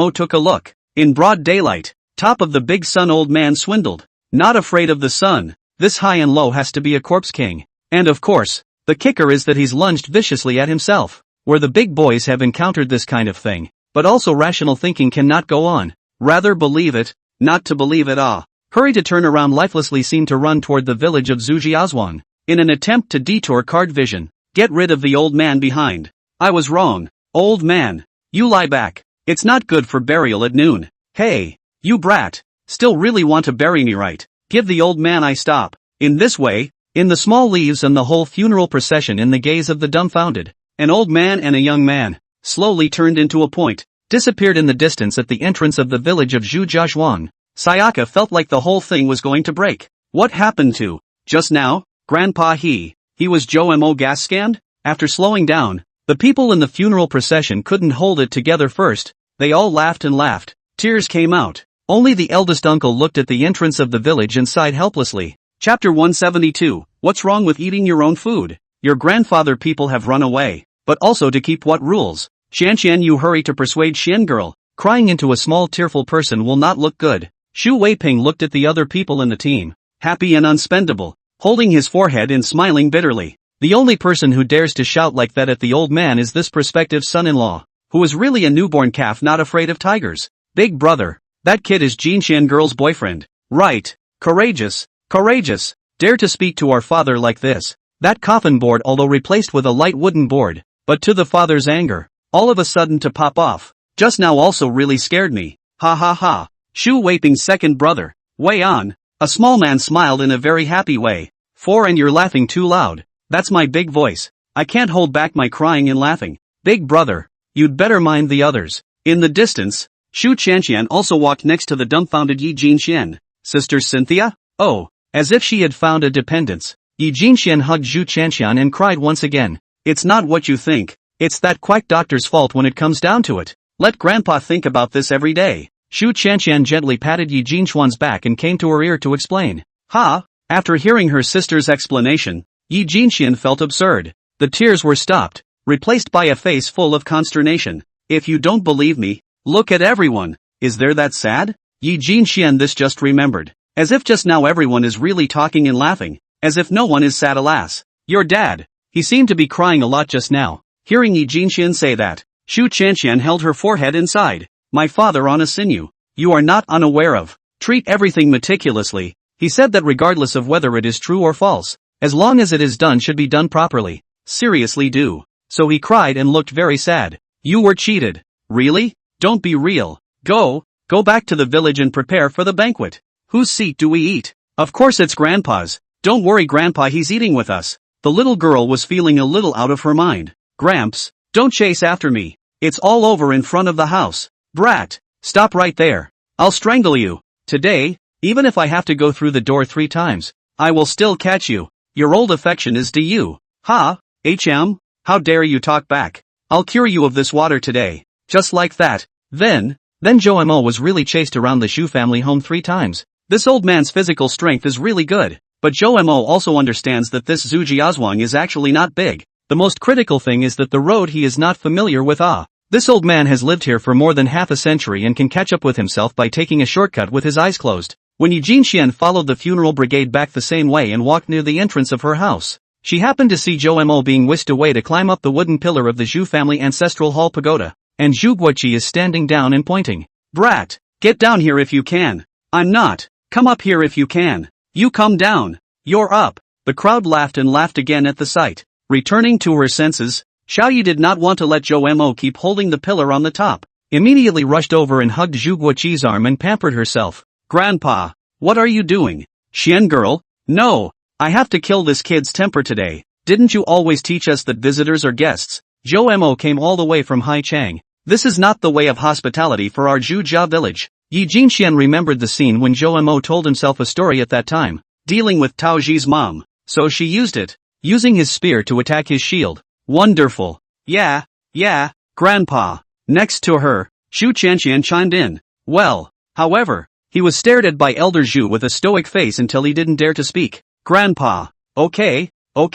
took a look. In broad daylight, top of the big sun old man swindled. Not afraid of the sun. This high and low has to be a corpse king. And of course, the kicker is that he's lunged viciously at himself. Where the big boys have encountered this kind of thing. But also rational thinking cannot go on. Rather believe it, not to believe it. Hurry to turn around lifelessly seemed to run toward the village of Zujiazwang. In an attempt to detour card vision. Get rid of the old man behind. I was wrong. Old man. You lie back. It's not good for burial at noon. Hey, you brat. Still really want to bury me, right? Give the old man I stop. In this way, in the small leaves and the whole funeral procession in the gaze of the dumbfounded. An old man and a young man, slowly turned into a point, disappeared in the distance at the entrance of the village of Zhujiazhuang. Sayaka felt like the whole thing was going to break. What happened to, just now, Grandpa he was Joe gas scanned? After slowing down, the people in the funeral procession couldn't hold it together first, they all laughed and laughed, tears came out. Only the eldest uncle looked at the entrance of the village and sighed helplessly. Chapter 172, What's wrong with eating your own food? Your grandfather people have run away, but also to keep what rules? Xian, you hurry to persuade Xian girl. Crying into a small tearful person will not look good. Xu Weiping looked at the other people in the team, happy and unspendable, holding his forehead and smiling bitterly. The only person who dares to shout like that at the old man is this prospective son-in-law, who is really a newborn calf not afraid of tigers. Big brother, that kid is Xian girl's boyfriend. Right, courageous, courageous, dare to speak to our father like this. That coffin board although replaced with a light wooden board, but to the father's anger, all of a sudden to pop off, just now also really scared me. Ha ha ha. Xu Weiping's second brother, Wei On, a small man smiled in a very happy way. And you're laughing too loud. That's my big voice. I can't hold back my crying and laughing. Big brother, you'd better mind the others. In the distance, Xu Chanxian also walked next to the dumbfounded Yi Jinxian. Sister Cynthia? Oh, as if she had found a dependence. Yi Jinxian hugged Xu Chanxian and cried once again. It's not what you think. It's that quack doctor's fault when it comes down to it. Let Grandpa think about this every day. Xu Chanxian gently patted Yi Jinxian's back and came to her ear to explain. After hearing her sister's explanation, Yi Jinxian felt absurd. The tears were stopped, replaced by a face full of consternation. If you don't believe me, look at everyone. Is there that sad? Yi Jinxian this just remembered. As if just now everyone is really talking and laughing. As if no one is sad alas. Your dad. He seemed to be crying a lot just now. Hearing Yi Jinxian say that, Xu Chanxian held her forehead and sighed. My father on a sinew. You are not unaware of. Treat everything meticulously. He said that regardless of whether it is true or false, as long as it is done should be done properly. Seriously do. So he cried and looked very sad. You were cheated. Really? Don't be real. Go back to the village and prepare for the banquet. Whose seat do we eat? Of course it's Grandpa's. Don't worry Grandpa, he's eating with us. The little girl was feeling a little out of her mind. Gramps, don't chase after me. It's all over in front of the house. Brat, stop right there. I'll strangle you. Today, even if I have to go through the door 3 times, I will still catch you. Your old affection is to you. HM? How dare you talk back? I'll cure you of this water today. Just like that. Then Joe Mo was really chased around the Xu family home 3 times. This old man's physical strength is really good, but Joe Mo also understands that this Zhujiazhuang is actually not big. The most critical thing is that the road he is not familiar with. This old man has lived here for more than half a century and can catch up with himself by taking a shortcut with his eyes closed. When Yi Jinxian followed the funeral brigade back the same way and walked near the entrance of her house, she happened to see Joe Mo being whisked away to climb up the wooden pillar of the Zhu family ancestral hall pagoda, and Zhu Guoqi is standing down and pointing. Brat, get down here if you can. I'm not. Come up here if you can. You come down. You're up. The crowd laughed and laughed again at the sight. Returning to her senses, Xiaoyi did not want to let Joe Mo keep holding the pillar on the top. Immediately rushed over and hugged Zhu Guoqi's arm and pampered herself. Grandpa, what are you doing? Xian girl? No, I have to kill this kid's temper today. Didn't you always teach us that visitors are guests? Joe Mo came all the way from Haichang. This is not the way of hospitality for our Zhujia village. Yi Jinxian remembered the scene when Joe Mo told himself a story at that time, dealing with Tao Ji's mom, so she used it, using his spear to attack his shield. Wonderful. Yeah, Grandpa. Next to her, Xu Chanxian chimed in. Well, however, he was stared at by Elder Zhu with a stoic face until he didn't dare to speak. Grandpa. Okay. Don't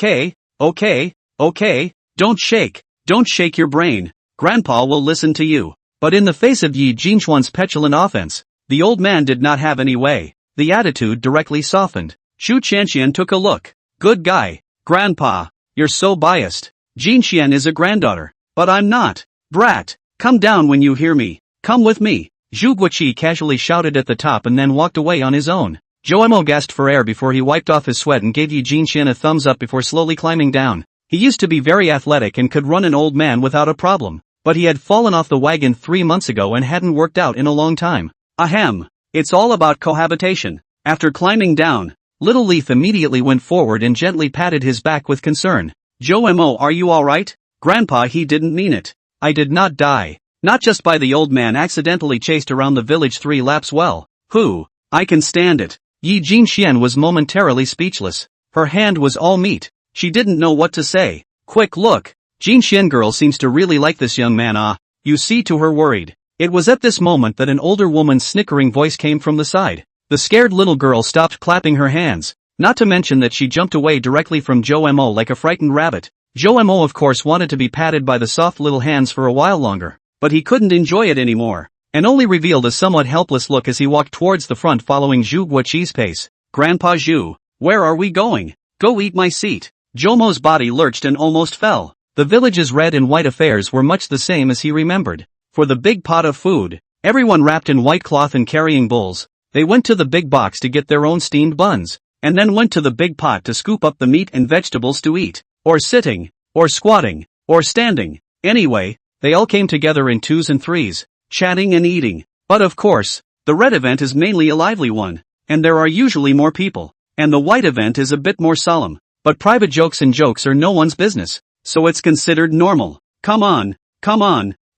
shake your brain. Grandpa will listen to you. But in the face of Yi Jinchuan's petulant offense, the old man did not have any way. The attitude directly softened. Chu Tianxian took a look. Good guy. Grandpa, you're so biased. Jinxian is a granddaughter. But I'm not. Brat, come down when you hear me. Come with me. Zhu Guoqi casually shouted at the top and then walked away on his own. Zhou Mo gasped for air before he wiped off his sweat and gave Yi Jinxian a thumbs up before slowly climbing down. He used to be very athletic and could run an old man without a problem. But he had fallen off the wagon 3 months ago and hadn't worked out in a long time. Ahem. It's all about cohabitation. After climbing down, Little Leaf immediately went forward and gently patted his back with concern. Zhou Mo, are you alright? Grandpa, he didn't mean it. I did not die. Not just by the old man accidentally chased around the village 3 laps. Well, who? I can stand it. Yi Jinxian was momentarily speechless. Her hand was all meat. She didn't know what to say. Quick look. Jinxian girl seems to really like this young man. You see, to her worried. It was at this moment that an older woman's snickering voice came from the side. The scared little girl stopped clapping her hands. Not to mention that she jumped away directly from Zhou Mo like a frightened rabbit. Zhou Mo of course wanted to be patted by the soft little hands for a while longer. But he couldn't enjoy it anymore, and only revealed a somewhat helpless look as he walked towards the front following Zhu Guoqi's pace. Grandpa Zhu, where are we going? Go eat my seat. Zhou Mo's body lurched and almost fell. The village's red and white affairs were much the same as he remembered. For the big pot of food, everyone wrapped in white cloth and carrying bowls. They went to the big box to get their own steamed buns, and then went to the big pot to scoop up the meat and vegetables to eat, or sitting, or squatting, or standing. Anyway, they all came together in 2s and 3s, chatting and eating. But of course, the red event is mainly a lively one, and there are usually more people, and the white event is a bit more solemn. But private jokes and jokes are no one's business, so it's considered normal. Come on,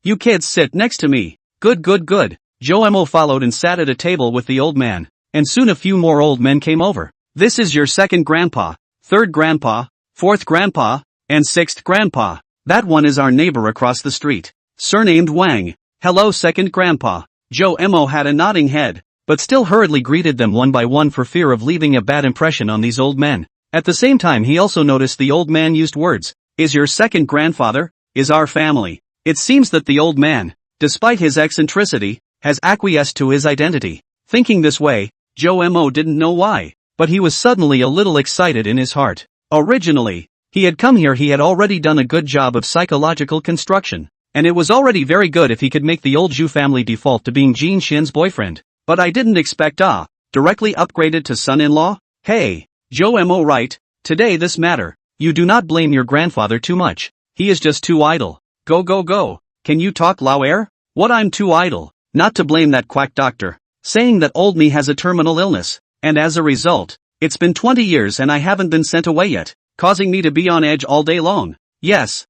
you kids sit next to me. Good. Zhou Mo followed and sat at a table with the old man, and soon a few more old men came over. This is your second grandpa, third grandpa, fourth grandpa, and sixth grandpa. That one is our neighbor across the street, surnamed Wang. Hello, second grandpa. Zhou Mo had a nodding head, but still hurriedly greeted them one by one for fear of leaving a bad impression on these old men. At the same time he also noticed the old man used words. Is your second grandfather? Is our family? It seems that the old man, despite his eccentricity, has acquiesced to his identity. Thinking this way, Zhou Mo didn't know why, but he was suddenly a little excited in his heart. Originally, he had come here, he had already done a good job of psychological construction, and it was already very good if he could make the old Zhu family default to being Jin Xian's boyfriend. But I didn't expect directly upgraded to son-in-law? Hey, Zhou Mo, right, today this matter. You do not blame your grandfather too much. He is just too idle. Go. Can you talk, Lao Air? What, I'm too idle? Not to blame that quack doctor, saying that old me has a terminal illness, and as a result, it's been 20 years and I haven't been sent away yet, causing me to be on edge all day long. Yes,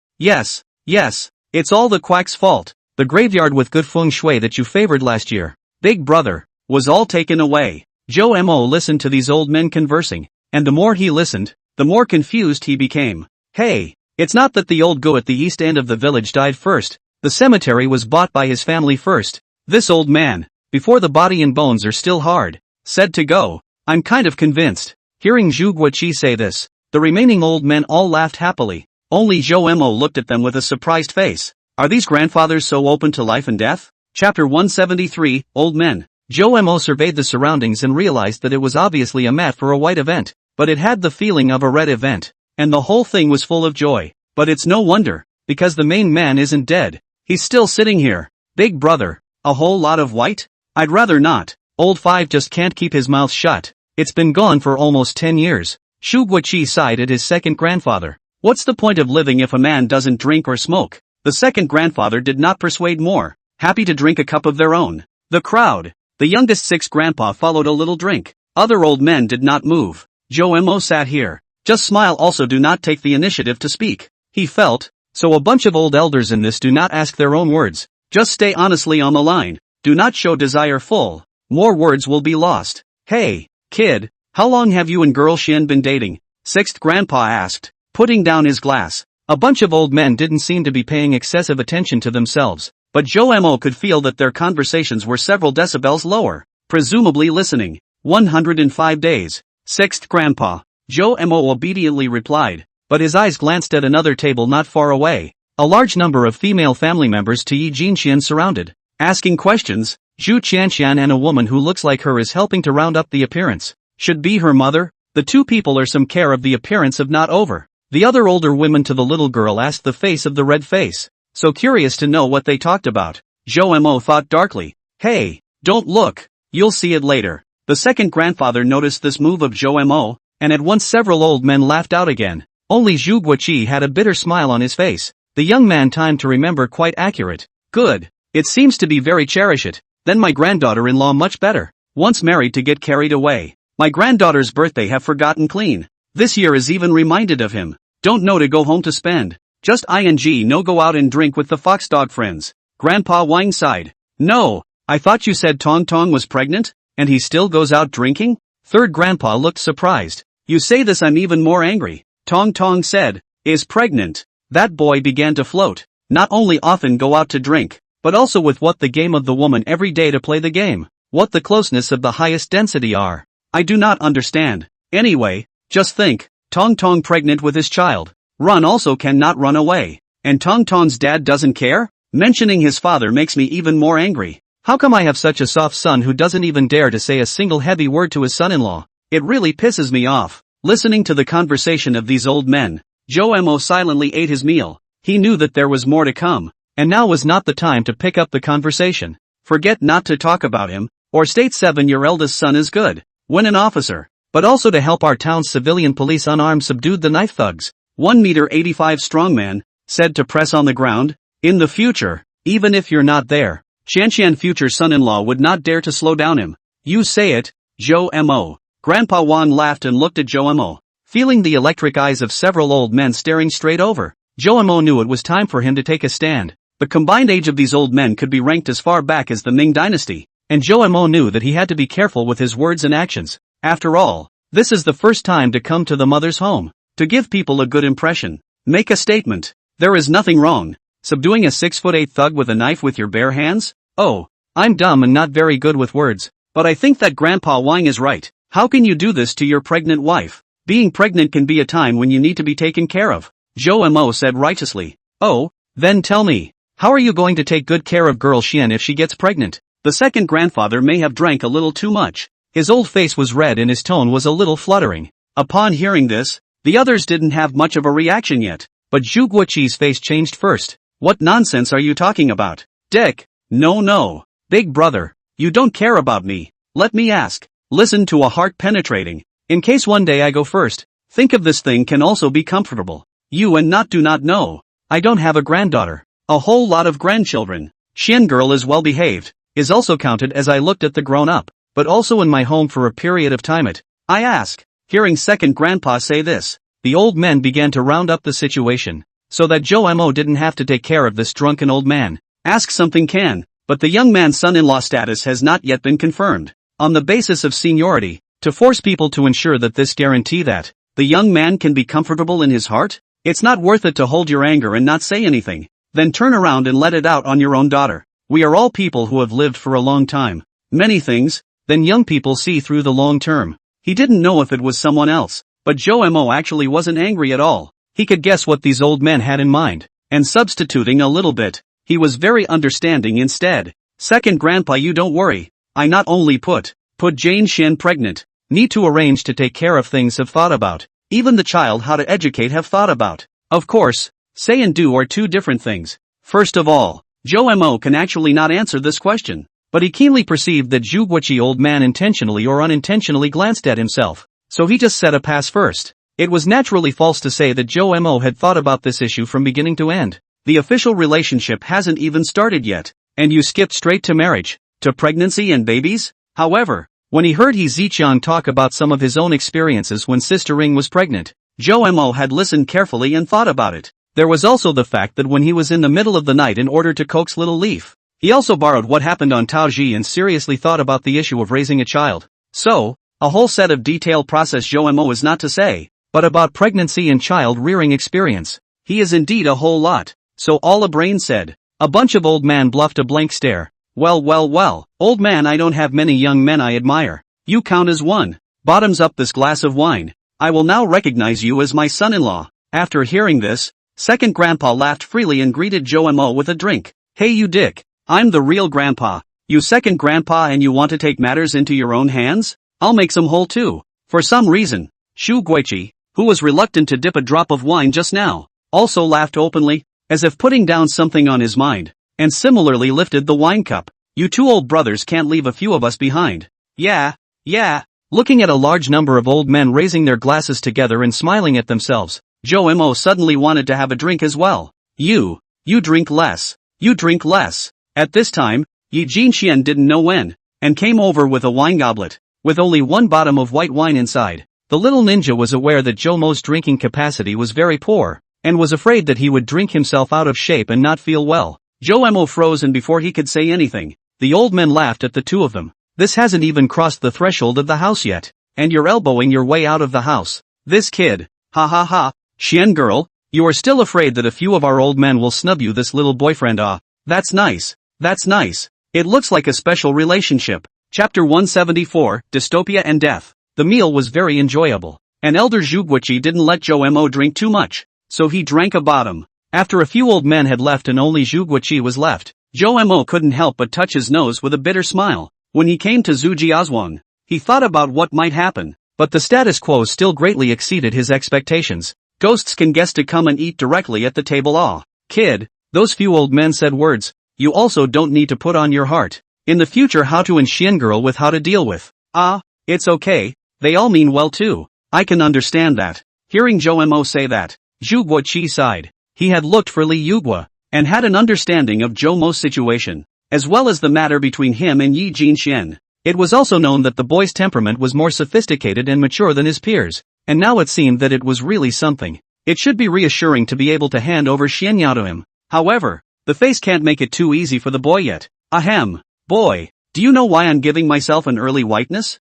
it's all the quack's fault. The graveyard with good feng shui that you favored last year, big brother, was all taken away. Zhou Mo listened to these old men conversing, and the more he listened, the more confused he became. Hey, it's not that the old go at the east end of the village died first. The cemetery was bought by his family first. This old man, before the body and bones are still hard, said to go. I'm kind of convinced. Hearing Zhu Guoqi say this, the remaining old men all laughed happily. Only Zhou Mo looked at them with a surprised face. Are these grandfathers so open to life and death? Chapter 173, Old Men. Zhou Mo surveyed the surroundings and realized that it was obviously a mat for a white event, but it had the feeling of a red event, and the whole thing was full of joy. But it's no wonder, because the main man isn't dead. He's still sitting here. Big brother, a whole lot of white? I'd rather not. Old Five just can't keep his mouth shut. It's been gone for almost 10 years. Zhu Guoqi sighed at his second grandfather. What's the point of living if a man doesn't drink or smoke? The second grandfather did not persuade more, happy to drink a cup of their own. The crowd, the youngest sixth grandpa followed a little drink. Other old men did not move. Zhou Mo sat here. Just smile, also do not take the initiative to speak. He felt, so a bunch of old elders in this do not ask their own words. Just stay honestly on the line. Do not show desire full. More words will be lost. Hey, kid, how long have you and girl Xin been dating? Sixth grandpa asked, putting down his glass. A bunch of old men didn't seem to be paying excessive attention to themselves, but Zhou Mo could feel that their conversations were several decibels lower, presumably listening. 105 days. Sixth grandpa. Zhou Mo obediently replied, but his eyes glanced at another table not far away. A large number of female family members to Yi Jinxian surrounded. Asking questions, Zhu Qianxian and a woman who looks like her is helping to round up the appearance. Should be her mother. The two people are some care of the appearance of not over. The other older women to the little girl asked the face of the red face. So curious to know what they talked about. Zhou Mo thought darkly. Hey, don't look. You'll see it later. The second grandfather noticed this move of Zhou Mo, and at once several old men laughed out again. Only Zhu Guoqi had a bitter smile on his face. The young man timed to remember quite accurate. Good. It seems to be very cherished. Then my granddaughter-in-law much better. Once married to get carried away. My granddaughter's birthday have forgotten clean. This year is even reminded of him. Don't know to go home to spend. Just ing no go out and drink with the foxdog friends. Grandpa Wang sighed. No, I thought you said Tong Tong was pregnant, and he still goes out drinking? Third grandpa looked surprised. You say this I'm even more angry. Tong Tong said, is pregnant. That boy began to float. Not only often go out to drink, but also with what the game of the woman every day to play the game. What the closeness of the highest density are. I do not understand. Anyway, just think, Tong Tong pregnant with his child. Run also cannot run away. And Tong Tong's dad doesn't care? Mentioning his father makes me even more angry. How come I have such a soft son who doesn't even dare to say a single heavy word to his son-in-law? It really pisses me off. Listening to the conversation of these old men, Zhou Mo silently ate his meal. He knew that there was more to come. And now was not the time to pick up the conversation. Forget not to talk about him, or state 7 your eldest son is good. When an officer, but also to help our town's civilian police unarmed subdued the knife thugs. 1-meter-85 strongman, said to press on the ground. In the future, even if you're not there, Qianxian future son-in-law would not dare to slow down him. You say it, Zhou Mo. Grandpa Wang laughed and looked at Zhou Mo. Feeling the electric eyes of several old men staring straight over, Zhou Mo knew it was time for him to take a stand. The combined age of these old men could be ranked as far back as the Ming dynasty, and Zhou Mo knew that he had to be careful with his words and actions. After all, this is the first time to come to the mother's home. To give people a good impression. Make a statement. There is nothing wrong. Subduing a 6'8" thug with a knife with your bare hands? Oh, I'm dumb and not very good with words, but I think that Grandpa Wang is right. How can you do this to your pregnant wife? Being pregnant can be a time when you need to be taken care of. Zhou Mo said righteously. Oh, then tell me. How are you going to take good care of girl Xian if she gets pregnant? The second grandfather may have drank a little too much. His old face was red and his tone was a little fluttering. Upon hearing this, the others didn't have much of a reaction yet, but Zhu Guoqi's face changed first. What nonsense are you talking about? Dick, no. Big brother, you don't care about me. Let me ask. Listen to a heart penetrating. In case one day I go first, think of this thing can also be comfortable. You and not do not know. I don't have a granddaughter. A whole lot of grandchildren. Xian girl is well behaved, is also counted as I looked at the grown up, but also in my home for a period of time I ask. Hearing second grandpa say this, the old men began to round up the situation, so that Zhou Mo didn't have to take care of this drunken old man. Ask something can, but the young man's son-in-law status has not yet been confirmed. On the basis of seniority, to force people to ensure that this guarantee that the young man can be comfortable in his heart, it's not worth it to hold your anger and not say anything. Then turn around and let it out on your own daughter. We are all people who have lived for a long time. Many things, then young people see through the long term. He didn't know if it was someone else, but Zhou Mo actually wasn't angry at all. He could guess what these old men had in mind, and substituting a little bit, he was very understanding instead. Second grandpa, you don't worry. I not only put Jane Shen pregnant, need to arrange to take care of things have thought about, even the child how to educate have thought about. Of course, say and do are two different things. First of all, Zhou Mo can actually not answer this question, but he keenly perceived that Zhu Guoqi old man intentionally or unintentionally glanced at himself, so he just said a pass first. It was naturally false to say that Zhou Mo had thought about this issue from beginning to end. The official relationship hasn't even started yet, and you skipped straight to marriage, to pregnancy and babies? However, when he heard He Ziqiang talk about some of his own experiences when Sister Ring was pregnant, Zhou Mo had listened carefully and thought about it. There was also the fact that when he was in the middle of the night in order to coax Little Leaf, he also borrowed what happened on Taoji and seriously thought about the issue of raising a child. So, a whole set of detailed process Zhou Mo is not to say, but about pregnancy and child rearing experience. He is indeed a whole lot. So all a brain said. A bunch of old man bluffed a blank stare. Well, old man, I don't have many young men I admire. You count as one. Bottoms up this glass of wine. I will now recognize you as my son-in-law. After hearing this, second grandpa laughed freely and greeted Zhou Mo with a drink. Hey you dick, I'm the real grandpa. You second grandpa and you want to take matters into your own hands? I'll make some whole too. For some reason, Shu Guichi, who was reluctant to dip a drop of wine just now, also laughed openly, as if putting down something on his mind, and similarly lifted the wine cup. You two old brothers can't leave a few of us behind. Yeah. Looking at a large number of old men raising their glasses together and smiling at themselves, Joe Mo suddenly wanted to have a drink as well. You drink less. You drink less. At this time, Yi Jinxian didn't know when, and came over with a wine goblet, with only one bottom of white wine inside. The little ninja was aware that Joe Mo's drinking capacity was very poor, and was afraid that he would drink himself out of shape and not feel well. Joe Mo froze, and before he could say anything, the old men laughed at the two of them. This hasn't even crossed the threshold of the house yet, and you're elbowing your way out of the house. This kid, ha ha ha, Xian girl, you are still afraid that a few of our old men will snub you this little boyfriend. That's nice. It looks like a special relationship. Chapter 174, Dystopia and Death. The meal was very enjoyable, and Elder Zhu Guichi didn't let Joe Mo drink too much, so he drank a bottom. After a few old men had left and only Zhu Guichi was left, Joe Mo couldn't help but touch his nose with a bitter smile. When he came to Zhu Jiazhuang, he thought about what might happen, but the status quo still greatly exceeded his expectations. Ghosts can guess to come and eat directly at the table. Kid, those few old men said words. You also don't need to put on your heart. In the future, how to Xian girl with how to deal with. It's okay, they all mean well too. I can understand that. Hearing Joe Mo say that, Zhu Guichi sighed. He had looked for Li Yugua, and had an understanding of Joe Mo's situation, as well as the matter between him and Yi Jinxian. It was also known that the boy's temperament was more sophisticated and mature than his peers, and now it seemed that it was really something. It should be reassuring to be able to hand over Xianyao to him. However, the face can't make it too easy for the boy yet. Ahem. Boy, do you know why I'm giving myself an early whiteness?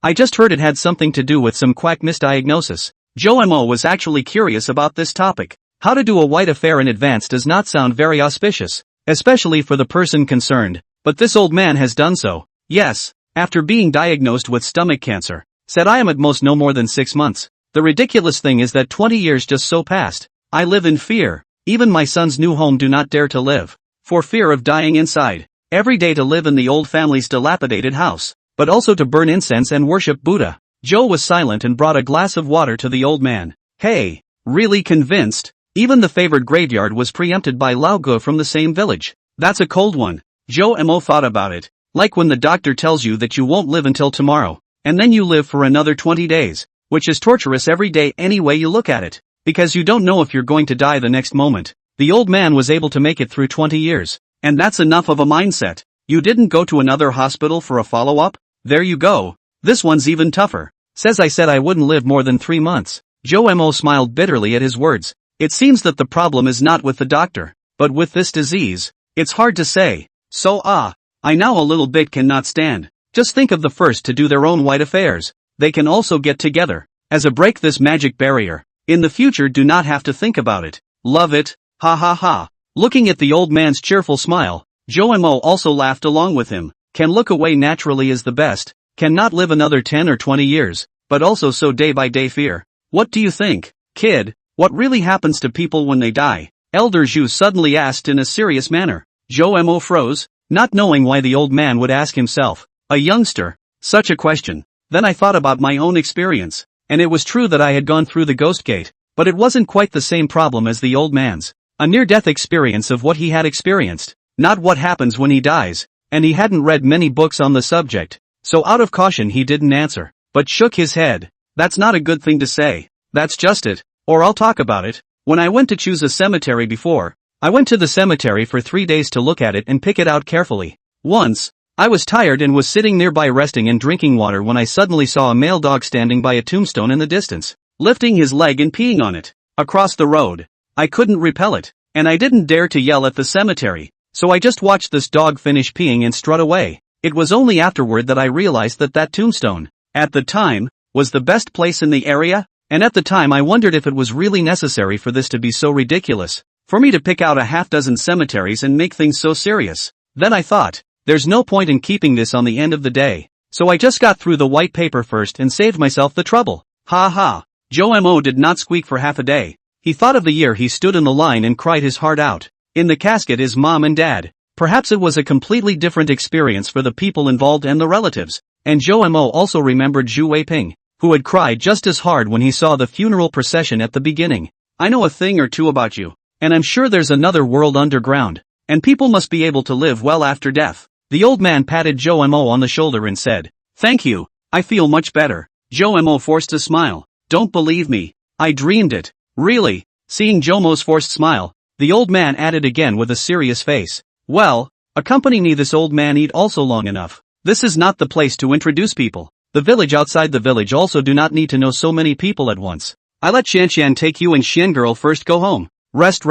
I just heard it had something to do with some quack misdiagnosis. Joe Mo was actually curious about this topic. How to do a white affair in advance does not sound very auspicious, especially for the person concerned, but this old man has done so. Yes, after being diagnosed with stomach cancer, said I am at most no more than 6 months. The ridiculous thing is that 20 years just so passed. I live in fear. Even my son's new home do not dare to live, for fear of dying inside. Every day to live in the old family's dilapidated house, but also to burn incense and worship Buddha. Joe was silent and brought a glass of water to the old man. Hey, really convinced? Even the favored graveyard was preempted by Lao Gu from the same village. That's a cold one. Joe Mo thought about it. Like when the doctor tells you that you won't live until tomorrow, and then you live for another 20 days, which is torturous every day any way you look at it, because you don't know if you're going to die the next moment. The old man was able to make it through 20 years, and that's enough of a mindset. You didn't go to another hospital for a follow-up? There you go. This one's even tougher. Says I said I wouldn't live more than 3 months. Joe Mo smiled bitterly at his words. It seems that the problem is not with the doctor, but with this disease. It's hard to say. So I now a little bit cannot stand. Just think of the first to do their own white affairs. They can also get together. As a break this magic barrier. In the future do not have to think about it. Love it. Ha ha ha. Looking at the old man's cheerful smile, Joe Mo also laughed along with him. Can look away naturally is the best. Cannot live another 10 or 20 years, but also so day by day fear. What do you think, kid? What really happens to people when they die? Elder Zhu suddenly asked in a serious manner. Joe Mo froze, not knowing why the old man would ask himself, a youngster, such a question. Then I thought about my own experience, and it was true that I had gone through the ghost gate, but it wasn't quite the same problem as the old man's. A near-death experience of what he had experienced, not what happens when he dies, and he hadn't read many books on the subject, so out of caution he didn't answer, but shook his head. That's not a good thing to say. That's just it, or I'll talk about it. When I went to choose a cemetery before, I went to the cemetery for 3 days to look at it and pick it out carefully. Once, I was tired and was sitting nearby resting and drinking water when I suddenly saw a male dog standing by a tombstone in the distance, lifting his leg and peeing on it. Across the road. I couldn't repel it, and I didn't dare to yell at the cemetery, so I just watched this dog finish peeing and strut away. It was only afterward that I realized that that tombstone, at the time, was the best place in the area, and at the time I wondered if it was really necessary for this to be so ridiculous, for me to pick out a half-dozen cemeteries and make things so serious. Then I thought, there's no point in keeping this on the end of the day, so I just got through the white paper first and saved myself the trouble. Ha ha. Joe Mo did not squeak for half a day. He thought of the year he stood in the line and cried his heart out. In the casket is mom and dad. Perhaps it was a completely different experience for the people involved and the relatives. And Zhou Mo also remembered Zhu Weiping, who had cried just as hard when he saw the funeral procession at the beginning. I know a thing or two about you, and I'm sure there's another world underground, and people must be able to live well after death. The old man patted Zhou Mo on the shoulder and said, "Thank you, I feel much better." Zhou Mo forced a smile. "Don't believe me. I dreamed it." "Really?" Seeing Zhou Mo's forced smile, the old man added again with a serious face, "Well, accompany me." This old man eat also long enough. This is not the place to introduce people. The village outside the village also do not need to know so many people at once. I let Xianxian take you and Xian girl first go home. Rest.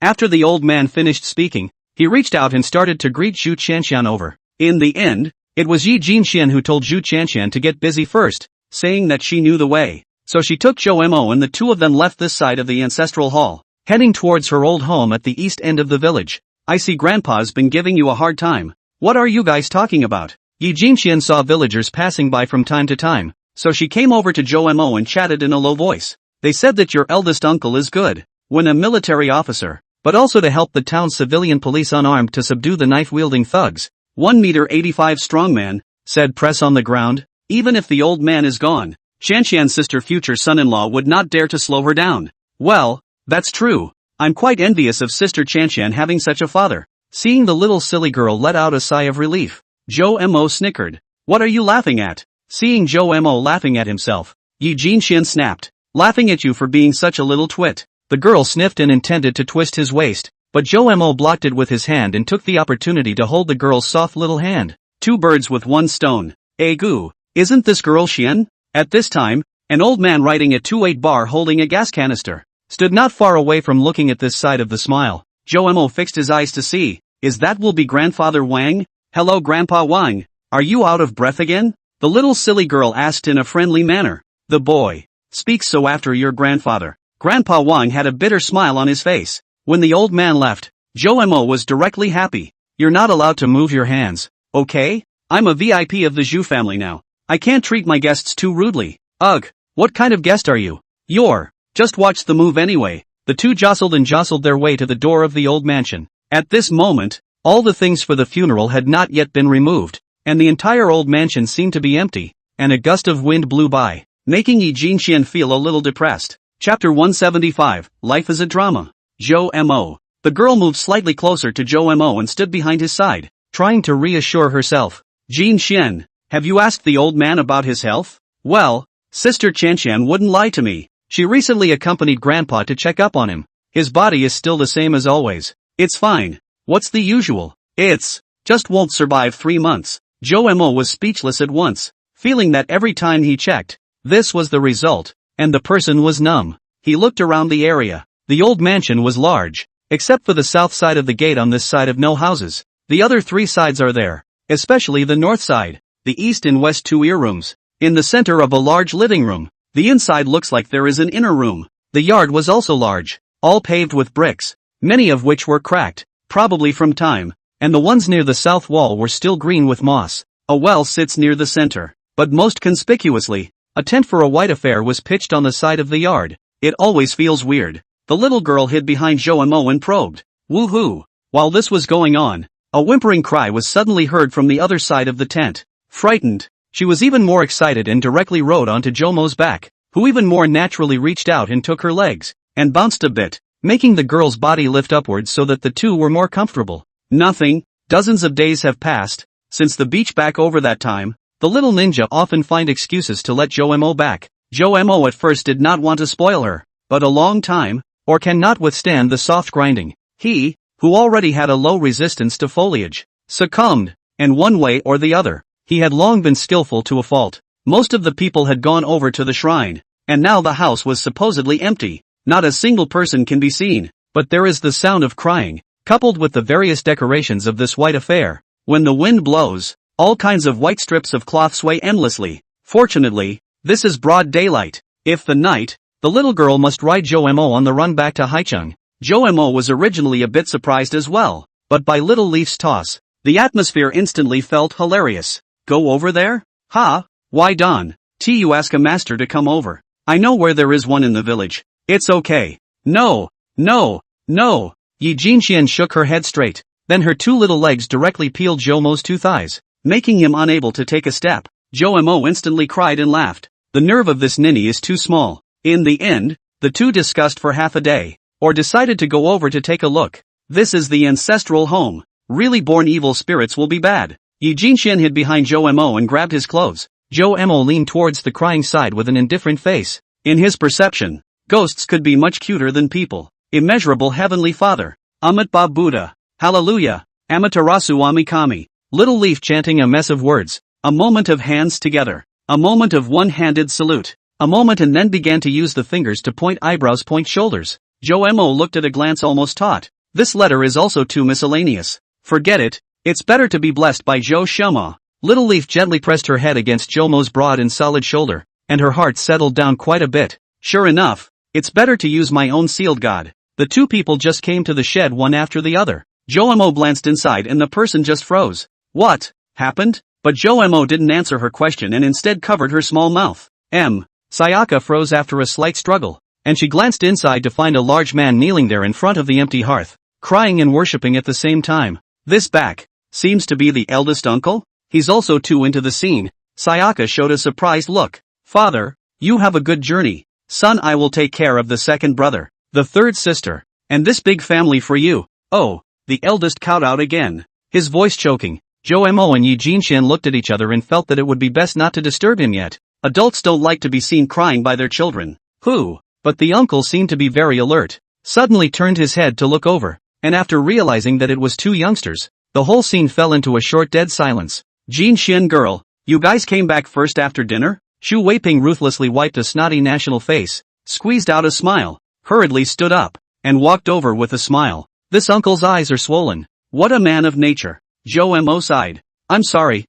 After the old man finished speaking, he reached out and started to greet Zhu Qianxian over. In the end, it was Yi Jinxian who told Zhu Qianxian to get busy first, saying that she knew the way. So she took Zhou Mo and the two of them left this side of the ancestral hall, heading towards her old home at the east end of the village. "I see Grandpa's been giving you a hard time. What are you guys talking about?" Yi Jinxian saw villagers passing by from time to time, so she came over to Zhou Mo and chatted in a low voice. "They said that your eldest uncle is good, when a military officer, but also to help the town's civilian police unarmed to subdue the knife-wielding thugs. 1 meter 85 strongman," said Press on the ground. "Even if the old man is gone, Xianxian's sister future son-in-law would not dare to slow her down." "Well, that's true. I'm quite envious of Sister Qianxian having such a father." Seeing the little silly girl let out a sigh of relief, Zhou Mo snickered. "What are you laughing at?" Seeing Zhou Mo laughing at himself, Yi Jinxian snapped. "Laughing at you for being such a little twit." The girl sniffed and intended to twist his waist, but Zhou Mo blocked it with his hand and took the opportunity to hold the girl's soft little hand. Two birds with one stone. Goo, isn't this girl Xian? At this time, an old man riding a 2/8 bar holding a gas canister stood not far away from looking at this side of the smile. Zhou Mo fixed his eyes to see. "Is that will be Grandfather Wang?" "Hello Grandpa Wang, are you out of breath again?" the little silly girl asked in a friendly manner. "The boy speaks so after your grandfather." Grandpa Wang had a bitter smile on his face. When the old man left, Zhou Mo was directly happy. "You're not allowed to move your hands, okay? I'm a VIP of the Zhu family now. I can't treat my guests too rudely." "Ugh, what kind of guest are you?" "You're just watch the move anyway." The two jostled their way to the door of the old mansion. At this moment, all the things for the funeral had not yet been removed, and the entire old mansion seemed to be empty, and a gust of wind blew by, making Yi Jinxian feel a little depressed. Chapter 175, Life is a Drama. Zhou Mo. The girl moved slightly closer to Zhou Mo and stood behind his side, trying to reassure herself. "Jinxian, have you asked the old man about his health?" "Well, Sister Qianxian wouldn't lie to me. She recently accompanied Grandpa to check up on him. His body is still the same as always. It's fine. What's the usual? It's just won't survive 3 months." Zhou Mo was speechless at once, feeling that every time he checked, this was the result, and the person was numb. He looked around the area. The old mansion was large, except for the south side of the gate. On this side of no houses. The other 3 sides are there, especially the north side, the east and west 2 ear rooms. In the center of a large living room, the inside looks like there is an inner room. The yard was also large, all paved with bricks, many of which were cracked, probably from time, and the ones near the south wall were still green with moss. A well sits near the center, but most conspicuously, a tent for a white affair was pitched on the side of the yard. It always feels weird. The little girl hid behind Zhou Mo and probed. Woohoo! While this was going on, a whimpering cry was suddenly heard from the other side of the tent. Frightened, she was even more excited and directly rode onto Zhou Mo's back, who even more naturally reached out and took her legs, and bounced a bit, making the girl's body lift upwards so that the two were more comfortable. Nothing. Dozens of days have passed since the beach. Back over that time, the little ninja often find excuses to let Zhou Mo back. Zhou Mo at first did not want to spoil her, but a long time, or cannot withstand the soft grinding. He, who already had a low resistance to foliage, succumbed, and one way or the other, he had long been skillful to a fault. Most of the people had gone over to the shrine, and now the house was supposedly empty. Not a single person can be seen, but there is the sound of crying, coupled with the various decorations of this white affair. When the wind blows, all kinds of white strips of cloth sway endlessly. Fortunately, this is broad daylight. If the night, the little girl must ride Zhou Mo on the run back to Haicheng. Zhou Mo was originally a bit surprised as well, but by Little Leaf's toss, the atmosphere instantly felt hilarious. Go over there? Ha! Why Don? You ask a master to come over. I know where there is one in the village. It's okay. No. Yi Jinxian shook her head straight. Then her two little legs directly peeled Jomo's two thighs, making him unable to take a step. Jomo instantly cried and laughed. The nerve of this ninny is too small. In the end, the two discussed for half a day, or decided to go over to take a look. This is the ancestral home. Really born evil spirits will be bad. Yi Jinxian hid behind Jomo and grabbed his clothes. Jomo leaned towards the crying side with an indifferent face. In his perception, ghosts could be much cuter than people. Immeasurable Heavenly Father. Amitabha Buddha. Hallelujah. Amaterasu Amikami. Little Leaf chanting a mess of words. A moment of hands together. A moment of one-handed salute. A moment and then began to use the fingers to point eyebrows, point shoulders. Jomo looked at a glance almost taught. This letter is also too miscellaneous. Forget it. It's better to be blessed by Zhou Shema. Little Leaf gently pressed her head against Jomo's broad and solid shoulder, and her heart settled down quite a bit. Sure enough, it's better to use my own sealed god. The two people just came to the shed one after the other. Jomo glanced inside and the person just froze. What happened? But Jomo didn't answer her question and instead covered her small mouth. Sayaka froze after a slight struggle, and she glanced inside to find a large man kneeling there in front of the empty hearth, crying and worshipping at the same time. This back seems to be the eldest uncle? He's also too into the scene. Sayaka showed a surprised look. Father, you have a good journey. Son, I will take care of the second brother, the third sister, and this big family for you. Oh, the eldest cowed out again, his voice choking. Jomo and Yi Jinxian looked at each other and felt that it would be best not to disturb him yet. Adults don't like to be seen crying by their children. But the uncle seemed to be very alert. Suddenly turned his head to look over, and after realizing that it was two youngsters, the whole scene fell into a short dead silence. Jinxian girl, you guys came back first after dinner? Shu Weiping ruthlessly wiped a snotty national face, squeezed out a smile, hurriedly stood up, and walked over with a smile. This uncle's eyes are swollen. What a man of nature. Jomo sighed. I'm sorry,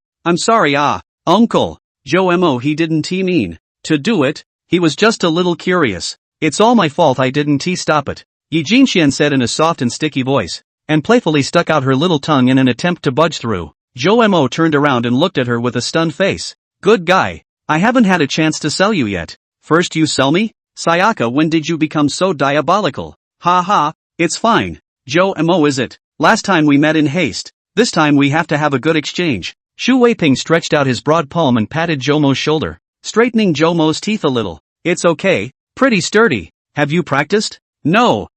uncle. Jomo, he didn't mean to do it, he was just a little curious. It's all my fault, I didn't stop it. Yi Jinxian said in a soft and sticky voice, and playfully stuck out her little tongue in an attempt to budge through. Jomo turned around and looked at her with a stunned face. Good guy. I haven't had a chance to sell you yet. First you sell me? Sayaka, when did you become so diabolical? Ha, it's fine. Jomo, is it? Last time we met in haste. This time we have to have a good exchange. Shu Weiping stretched out his broad palm and patted Jomo's shoulder, straightening Jomo's teeth a little. It's okay, pretty sturdy. Have you practiced? No.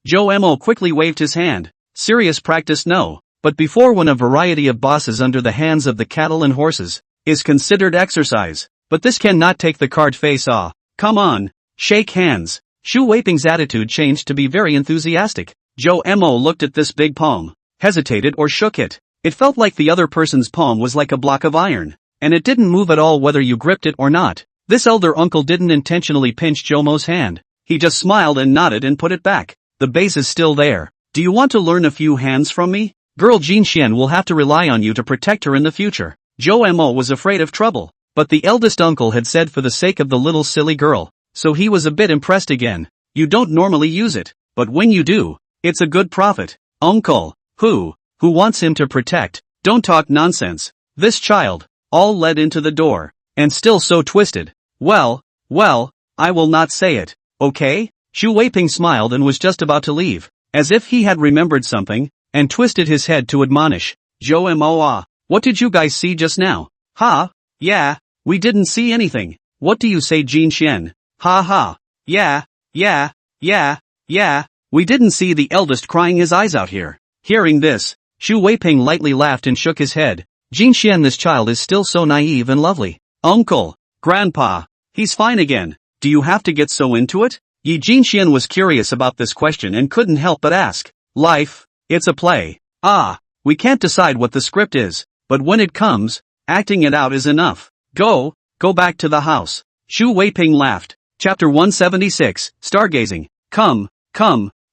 Jomo quickly waved his hand. Serious practice, no. But before one, a variety of bosses under the hands of the cattle and horses is considered exercise. But this cannot take the card face off. Come on, shake hands. Shu Weiping's attitude changed to be very enthusiastic. Jomo looked at this big palm, hesitated or shook it. It felt like the other person's palm was like a block of iron, and it didn't move at all whether you gripped it or not. This elder uncle didn't intentionally pinch Jomo's hand. He just smiled and nodded and put it back. The base is still there. Do you want to learn a few hands from me? Girl Jinxian will have to rely on you to protect her in the future. Jomo was afraid of trouble, but the eldest uncle had said for the sake of the little silly girl, so he was a bit impressed again. You don't normally use it, but when you do, it's a good profit. Uncle, who wants him to protect? Don't talk nonsense. This child, all led into the door, and still so twisted. Well, I will not say it, okay? Shu Weiping smiled and was just about to leave, as if he had remembered something, and twisted his head to admonish. Jomo, what did you guys see just now? Yeah, we didn't see anything. What do you say, Jinxian? Yeah, we didn't see the eldest crying his eyes out here. Hearing this, Shu Weiping lightly laughed and shook his head. Jinxian, this child is still so naive and lovely. Uncle, Grandpa, he's fine again. Do you have to get so into it? Yi Jinxian was curious about this question and couldn't help but ask. Life, it's a play. We can't decide what the script is, but when it comes, acting it out is enough. Go back to the house. Shu Weiping laughed. Chapter 176, Stargazing. Come,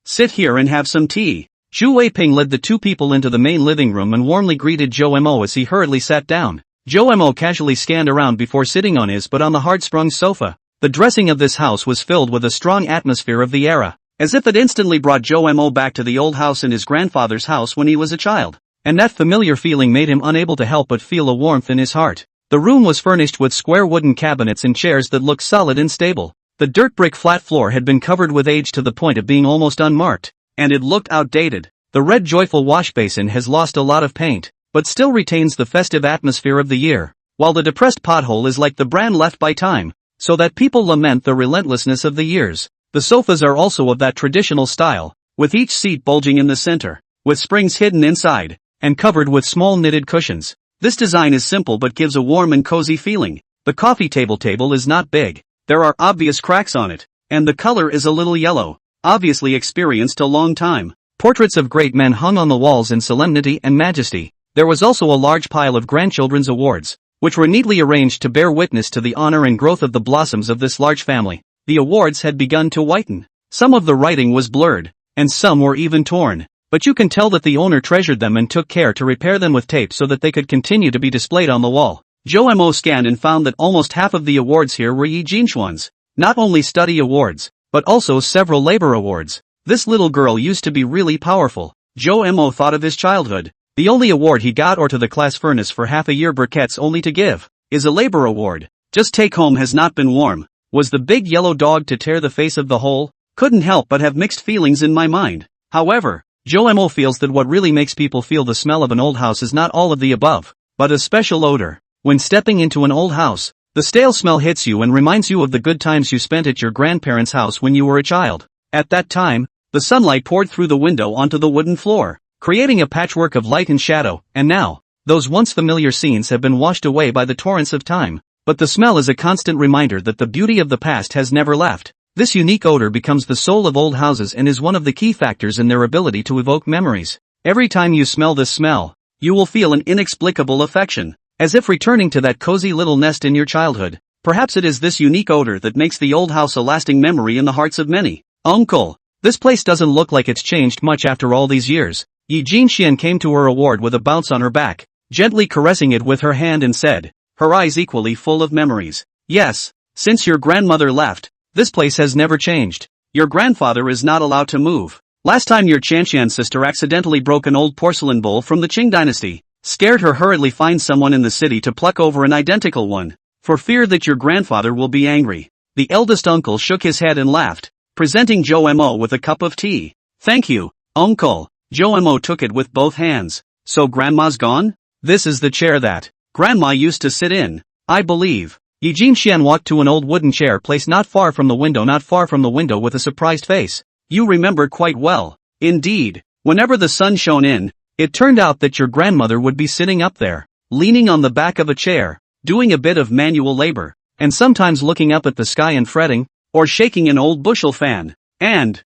sit here and have some tea. Shu Weiping led the two people into the main living room and warmly greeted Jomo as he hurriedly sat down. Jomo casually scanned around before sitting on his but on the hard-sprung sofa. The dressing of this house was filled with a strong atmosphere of the era, as if it instantly brought Jomo back to the old house in his grandfather's house when he was a child. And that familiar feeling made him unable to help but feel a warmth in his heart. The room was furnished with square wooden cabinets and chairs that looked solid and stable. The dirt brick flat floor had been covered with age to the point of being almost unmarked, and it looked outdated. The red joyful wash basin has lost a lot of paint, but still retains the festive atmosphere of the year, while the depressed pothole is like the brand left by time, so that people lament the relentlessness of the years. The sofas are also of that traditional style, with each seat bulging in the center, with springs hidden inside, and covered with small knitted cushions. This design is simple but gives a warm and cozy feeling. The coffee table is not big, there are obvious cracks on it, and the color is a little yellow, obviously experienced a long time. Portraits of great men hung on the walls in solemnity and majesty. There was also a large pile of grandchildren's awards, which were neatly arranged to bear witness to the honor and growth of the blossoms of this large family. The awards had begun to whiten. Some of the writing was blurred, and some were even torn, but you can tell that the owner treasured them and took care to repair them with tape so that they could continue to be displayed on the wall. Jo Mo scanned and found that almost half of the awards here were Yi Jinshuan's. Not only study awards, but also several labor awards. This little girl used to be really powerful. Jo Mo thought of his childhood. The only award he got or to the class furnace for half a year briquettes only to give, is a labor award. Just take home has not been warm. Was the big yellow dog to tear the face of the whole? Couldn't help but have mixed feelings in my mind. However, Jo Mo feels that what really makes people feel the smell of an old house is not all of the above, but a special odor. When stepping into an old house, the stale smell hits you and reminds you of the good times you spent at your grandparents' house when you were a child. At that time, the sunlight poured through the window onto the wooden floor, creating a patchwork of light and shadow, and now, those once familiar scenes have been washed away by the torrents of time, but the smell is a constant reminder that the beauty of the past has never left. This unique odor becomes the soul of old houses and is one of the key factors in their ability to evoke memories. Every time you smell this smell, you will feel an inexplicable affection, as if returning to that cozy little nest in your childhood. Perhaps it is this unique odor that makes the old house a lasting memory in the hearts of many. Uncle, this place doesn't look like it's changed much after all these years. Yi Jinxian came to her award with a bounce on her back, gently caressing it with her hand and said, her eyes equally full of memories. Yes, since your grandmother left, this place has never changed. Your grandfather is not allowed to move. Last time your Chanshan sister accidentally broke an old porcelain bowl from the Qing dynasty, scared her hurriedly find someone in the city to pluck over an identical one, for fear that your grandfather will be angry. The eldest uncle shook his head and laughed, presenting Jo Mo with a cup of tea. Thank you, uncle. Jo Mo took it with both hands. So grandma's gone? This is the chair that grandma used to sit in, I believe. Yi Jinxian walked to an old wooden chair placed not far from the window with a surprised face. You remember quite well. Indeed, whenever the sun shone in, it turned out that your grandmother would be sitting up there, leaning on the back of a chair, doing a bit of manual labor, and sometimes looking up at the sky and fretting, or shaking an old bushel fan. And,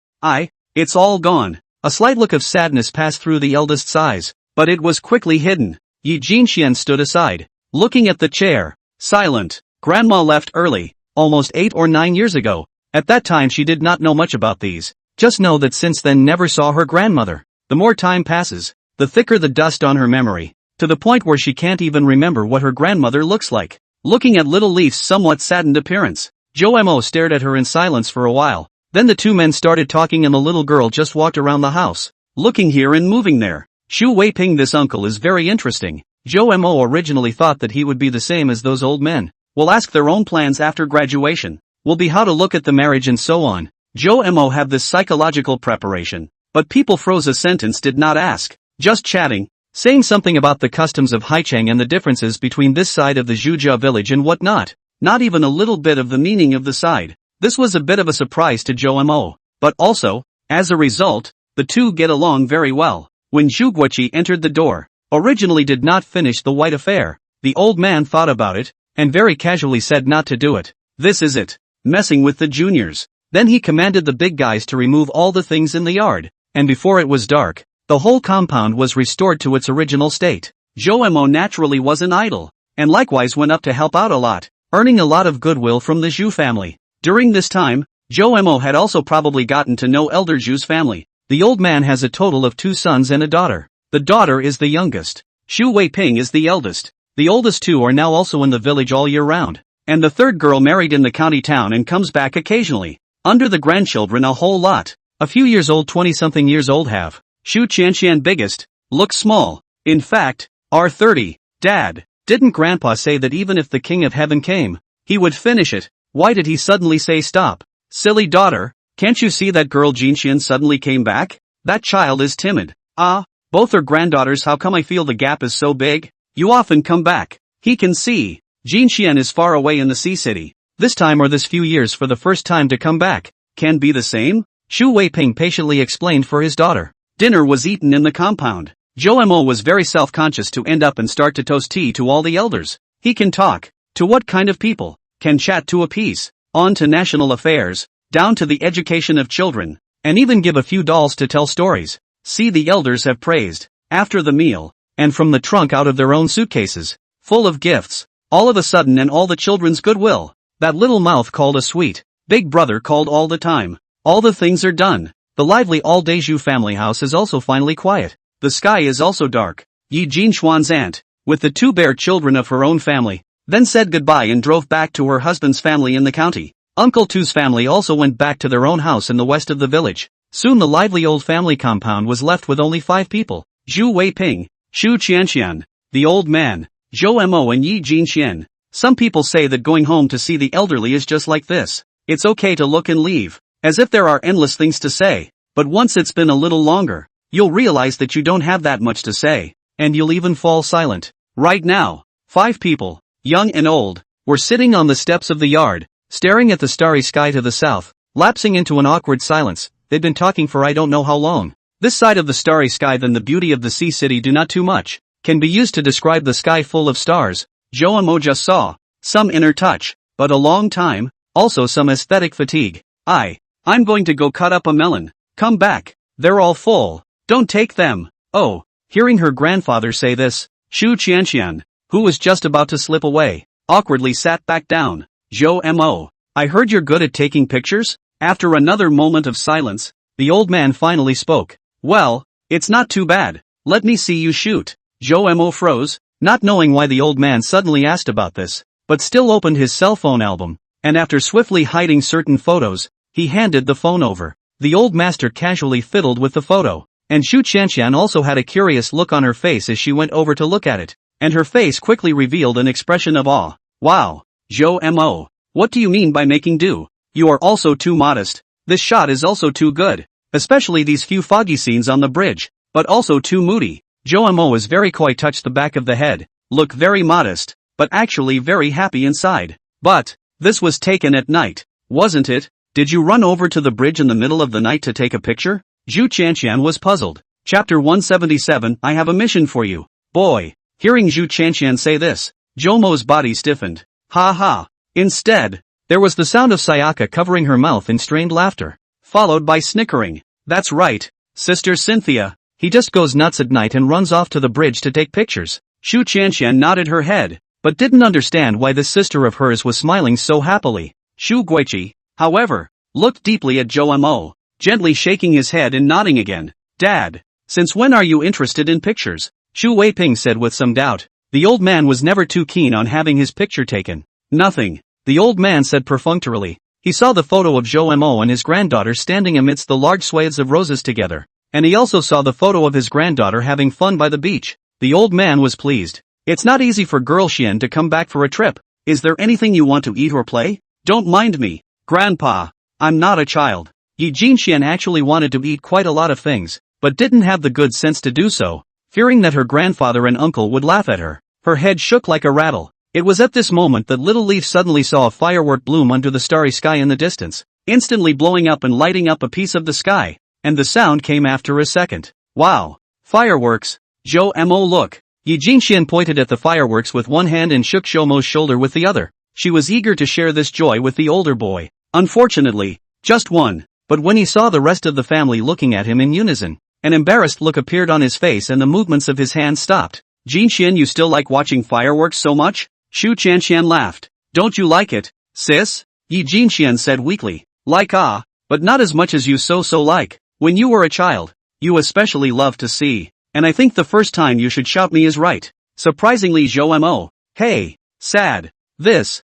it's all gone. A slight look of sadness passed through the eldest's eyes, but it was quickly hidden. Yi Jinxian stood aside, looking at the chair, silent. Grandma left early, almost 8 or 9 years ago. At that time she did not know much about these, just know that since then never saw her grandmother. The more time passes, the thicker the dust on her memory, to the point where she can't even remember what her grandmother looks like. Looking at little Leaf's somewhat saddened appearance, Jo Mo stared at her in silence for a while. Then the two men started talking and the little girl just walked around the house, looking here and moving there. Xu Weiping, this uncle is very interesting. Jo Mo originally thought that he would be the same as those old men. Will ask their own plans after graduation, will be how to look at the marriage and so on. Jo Mo have this psychological preparation, but people froze a sentence, did not ask, just chatting, saying something about the customs of Haicheng and the differences between this side of the Zhuzhou village and whatnot. Not even a little bit of the meaning of the side. This was a bit of a surprise to Jo Mo, but also, as a result, the two get along very well. When Zhu Guoqi entered the door, originally did not finish the white affair, the old man thought about it, and very casually said not to do it. This is it, messing with the juniors. Then he commanded the big guys to remove all the things in the yard, and before it was dark, the whole compound was restored to its original state. Jo Mo naturally wasn't idle, and likewise went up to help out a lot, earning a lot of goodwill from the Zhu family. During this time, Jo Mo had also probably gotten to know Elder Zhu's family. The old man has a total of 2 sons and a daughter. The daughter is the youngest. Xu Weiping is the eldest. The oldest 2 are now also in the village all year round, and the third girl married in the county town and comes back occasionally. Under the grandchildren a whole lot. A few years old, 20-something years old have. Xu Qianxian biggest, looks small. In fact, are 30. Dad, didn't Grandpa say that even if the King of Heaven came, he would finish it? Why did he suddenly say stop? Silly daughter, can't you see that girl Jinxian suddenly came back? That child is timid. Ah, both are granddaughters. How come I feel the gap is so big? You often come back. He can see. Jinxian is far away in the sea city. This time or this few years for the first time to come back. Can be the same? Xu Weiping patiently explained for his daughter. Dinner was eaten in the compound. Zhou Mo was very self-conscious to end up and start to toast tea to all the elders. He can talk. To what kind of people? Can chat to a piece. On to national affairs. Down to the education of children. And even give a few dolls to tell stories. See, the elders have praised. After the meal. And from the trunk out of their own suitcases. Full of gifts. All of a sudden, and all the children's goodwill. That little mouth called a sweet. Big brother called all the time. All the things are done. The lively all-day Zhu family house is also finally quiet. The sky is also dark. Yi Jinxuan's aunt, with the two bare children of her own family, then said goodbye and drove back to her husband's family in the county. Uncle Tu's family also went back to their own house in the west of the village. Soon the lively old family compound was left with only 5 people. Zhu Weiping, Xu Qianxian, the old man, Zhou Mo and Yi Jinxian. Some people say that going home to see the elderly is just like this. It's okay to look and leave, as if there are endless things to say. But once it's been a little longer, you'll realize that you don't have that much to say, and you'll even fall silent. Right now, 5 people, young and old, were sitting on the steps of the yard, staring at the starry sky to the south, lapsing into an awkward silence. They'd been talking for I don't know how long. This side of the starry sky than the beauty of the sea city do not too much, can be used to describe the sky full of stars. Zhou Mo just saw some inner touch, but a long time, also some aesthetic fatigue. I'm going to go cut up a melon. Come back. They're all full. Don't take them. Oh, hearing her grandfather say this, Xu Qianxian, who was just about to slip away, awkwardly sat back down. Zhou Mo, I heard you're good at taking pictures? After another moment of silence, the old man finally spoke. Well, it's not too bad. Let me see you shoot. Zhou Mo froze, not knowing why the old man suddenly asked about this, but still opened his cell phone album, and after swiftly hiding certain photos, he handed the phone over. The old master casually fiddled with the photo, and Xu Qianxian also had a curious look on her face as she went over to look at it, and her face quickly revealed an expression of awe. Wow, Zhou Mo, what do you mean by making do? You are also too modest. This shot is also too good, especially these few foggy scenes on the bridge, but also too moody. Zhou Mo is very coy, touched the back of the head, look very modest, but actually very happy inside. But, this was taken at night, wasn't it? Did you run over to the bridge in the middle of the night to take a picture? Zhu Qianxian was puzzled. Chapter 177, I have a mission for you, boy. Hearing Zhu Qianxian say this, Zhou Mo's body stiffened. Ha ha. Instead, there was the sound of Sayaka covering her mouth in strained laughter, followed by snickering. That's right, Sister Cynthia. He just goes nuts at night and runs off to the bridge to take pictures. Xu Qianxian nodded her head, but didn't understand why this sister of hers was smiling so happily. Xu Guiqi, however, looked deeply at Zhou Mo, gently shaking his head and nodding again. Dad, since when are you interested in pictures? Xu Weiping said with some doubt. The old man was never too keen on having his picture taken. Nothing, the old man said perfunctorily. He saw the photo of Zhou Mo and his granddaughter standing amidst the large swathes of roses together, and he also saw the photo of his granddaughter having fun by the beach. The old man was pleased. It's not easy for girl Xian to come back for a trip. Is there anything you want to eat or play? Don't mind me, Grandpa. I'm not a child. Yi Jinxian actually wanted to eat quite a lot of things, but didn't have the good sense to do so, fearing that her grandfather and uncle would laugh at her. Her head shook like a rattle. It was at this moment that Little Leaf suddenly saw a firework bloom under the starry sky in the distance, instantly blowing up and lighting up a piece of the sky, and the sound came after a second. Wow! Fireworks! Zhou Mo, look! Yi Jinxian pointed at the fireworks with one hand and shook Zhou Mo's shoulder with the other. She was eager to share this joy with the older boy. Unfortunately, just one. But when he saw the rest of the family looking at him in unison, an embarrassed look appeared on his face and the movements of his hands stopped. Jinxian, you still like watching fireworks so much? Xu Qianxian laughed. Don't you like it, sis? Yi Jinxian said weakly. Like but not as much as you so like. When you were a child, you especially loved to see. And I think the first time you should shout me is right. Surprisingly, Zhou Mo. Hey, sad. This,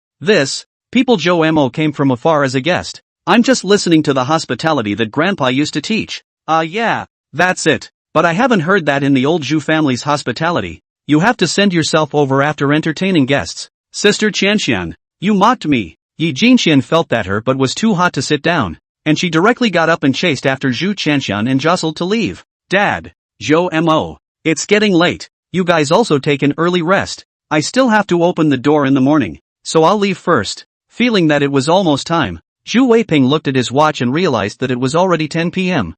people. Zhou Mo came from afar as a guest. I'm just listening to the hospitality that Grandpa used to teach. Yeah, that's it. But I haven't heard that in the old Zhu family's hospitality. You have to send yourself over after entertaining guests. Sister Qianxian, you mocked me. Yi Jinxian felt that her butt was too hot to sit down, and she directly got up and chased after Zhu Qianxian and jostled to leave. Dad, Mo. It's getting late. You guys also take an early rest. I still have to open the door in the morning, so I'll leave first. Feeling that it was almost time, Zhu Weiping looked at his watch and realized that it was already 10 p.m.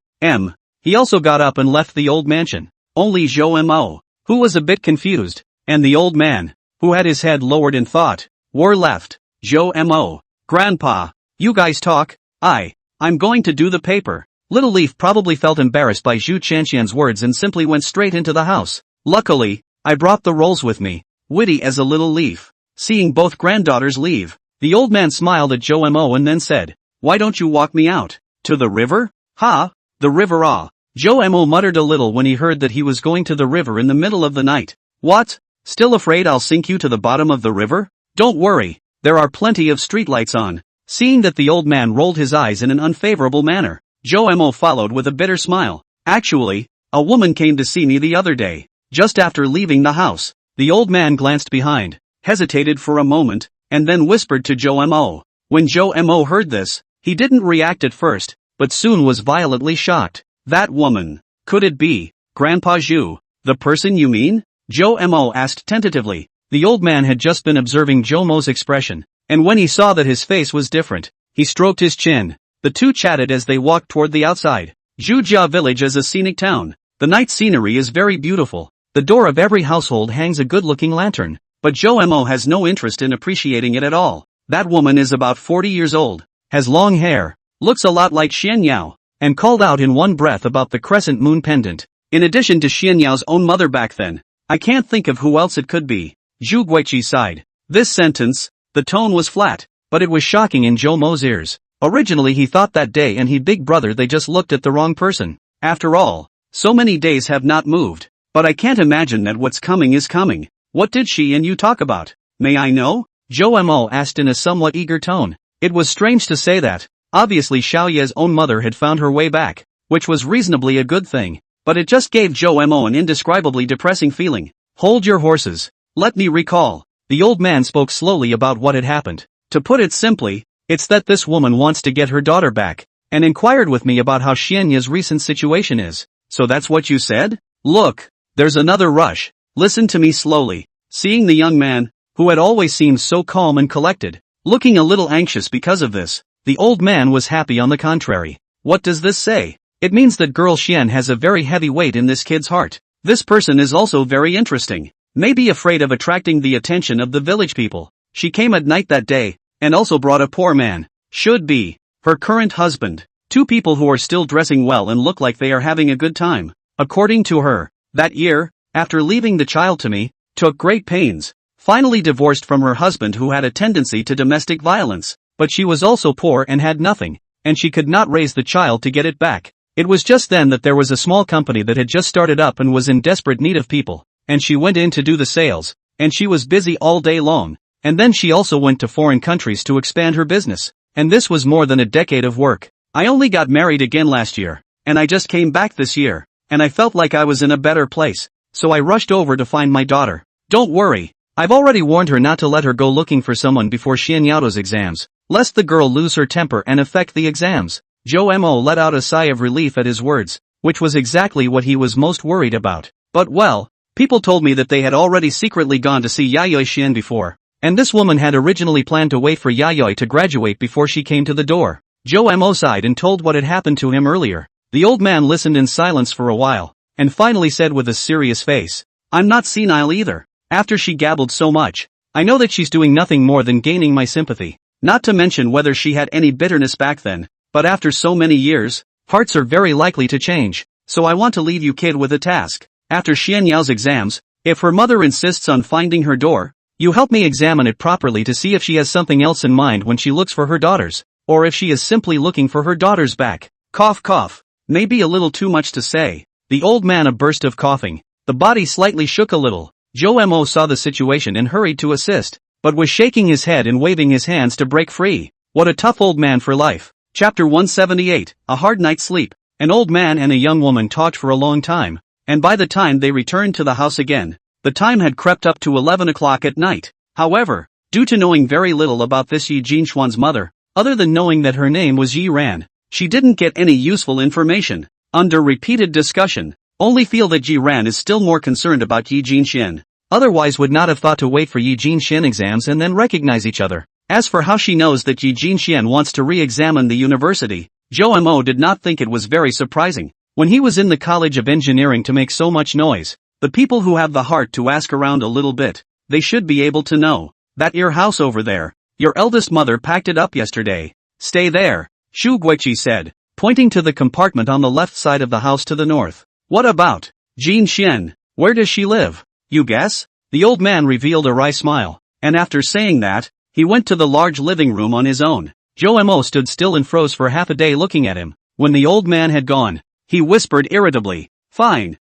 He also got up and left the old mansion. Only Mo, who was a bit confused, and the old man, who had his head lowered in thought, were left. Mo. Grandpa, you guys talk. I'm going to do the paper. Little Leaf probably felt embarrassed by Zhu Qianxian's words and simply went straight into the house. Luckily, I brought the rolls with me. Witty as a little leaf. Seeing both granddaughters leave, the old man smiled at Mo and then said, "Why don't you walk me out? To the river? Ha? The river ah." Mo muttered a little when he heard that he was going to the river in the middle of the night. What? Still afraid I'll sink you to the bottom of the river? Don't worry, there are plenty of streetlights on. Seeing that the old man rolled his eyes in an unfavorable manner, Mo followed with a bitter smile. Actually, a woman came to see me the other day. Just after leaving the house, the old man glanced behind, hesitated for a moment, and then whispered to Mo. When Mo heard this, he didn't react at first, but soon was violently shocked. That woman. Could it be Grandpa Zhu, the person you mean? Mo asked tentatively. The old man had just been observing Mo's expression, and when he saw that his face was different, he stroked his chin. The two chatted as they walked toward the outside. Zhujia village is a scenic town. The night scenery is very beautiful. The door of every household hangs a good-looking lantern, but Mo has no interest in appreciating it at all. That woman is about 40 years old, has long hair, looks a lot like Xian Yao, and called out in one breath about the crescent moon pendant. In addition to Xian Yao's own mother back then, I can't think of who else it could be. Zhu Guiqi sighed. This sentence, the tone was flat, but it was shocking in Mo's ears. Originally he thought that day and he big brother they just looked at the wrong person. After all, so many days have not moved. But I can't imagine that what's coming is coming. What did she and you talk about? May I know? Mo asked in a somewhat eager tone. It was strange to say that. Obviously Xiaoye's own mother had found her way back, which was reasonably a good thing. But it just gave Mo an indescribably depressing feeling. Hold your horses. Let me recall. The old man spoke slowly about what had happened. To put it simply, it's that this woman wants to get her daughter back, and inquired with me about how Xianya's recent situation is. So that's what you said? Look, there's another rush. Listen to me slowly. Seeing the young man, who had always seemed so calm and collected, looking a little anxious because of this, the old man was happy on the contrary. What does this say? It means that girl Xian has a very heavy weight in this kid's heart. This person is also very interesting. Maybe afraid of attracting the attention of the village people. She came at night that day, and also brought a poor man. Should be her current husband. Two people who are still dressing well and look like they are having a good time. According to her, that year, after leaving the child to me, took great pains. Finally divorced from her husband who had a tendency to domestic violence. But she was also poor and had nothing, and she could not raise the child to get it back. It was just then that there was a small company that had just started up and was in desperate need of people, and she went in to do the sales, and she was busy all day long. And then she also went to foreign countries to expand her business. And this was more than a decade of work. I only got married again last year, and I just came back this year, and I felt like I was in a better place, so I rushed over to find my daughter. Don't worry, I've already warned her not to let her go looking for someone before Xian Yao's exams, lest the girl lose her temper and affect the exams. Mo let out a sigh of relief at his words, which was exactly what he was most worried about. But well, people told me that they had already secretly gone to see Yayoi Xian before. And this woman had originally planned to wait for Yayoi to graduate before she came to the door. Mo sighed and told what had happened to him earlier. The old man listened in silence for a while, and finally said with a serious face, I'm not senile either. After she gabbled so much, I know that she's doing nothing more than gaining my sympathy. Not to mention whether she had any bitterness back then, but after so many years, hearts are very likely to change. So I want to leave you kid with a task. After Xian Yao's exams, if her mother insists on finding her door, you help me examine it properly to see if she has something else in mind when she looks for her daughters, or if she is simply looking for her daughters back. Cough cough. Maybe a little too much to say. The old man a burst of coughing. The body slightly shook a little. Mo saw the situation and hurried to assist, but was shaking his head and waving his hands to break free. What a tough old man for life. Chapter 178, A Hard Night's Sleep. An old man and a young woman talked for a long time, and by the time they returned to the house again, the time had crept up to 11 o'clock at night. However, due to knowing very little about this Yi Jinxuan's mother, other than knowing that her name was Yi Ran, she didn't get any useful information. Under repeated discussion, Only feel that Ji Ran is still more concerned about Yi Jinxian. Otherwise would not have thought to wait for Yi Jinxian exams and then recognize each other. As for how she knows that Yi Jinxian wants to re-examine the university, Zhou Mo did not think it was very surprising. When he was in the College of Engineering to make so much noise, the people who have the heart to ask around a little bit, they should be able to know. That your house over there, your eldest mother packed it up yesterday. Stay there, Shu Guiqi said, pointing to the compartment on the left side of the house to the north. What about Jin Xian? Where does she live? You guess? The old man revealed a wry smile, and after saying that, he went to the large living room on his own. Zhou Mo stood still and froze for half a day looking at him. When the old man had gone, he whispered irritably, Fine,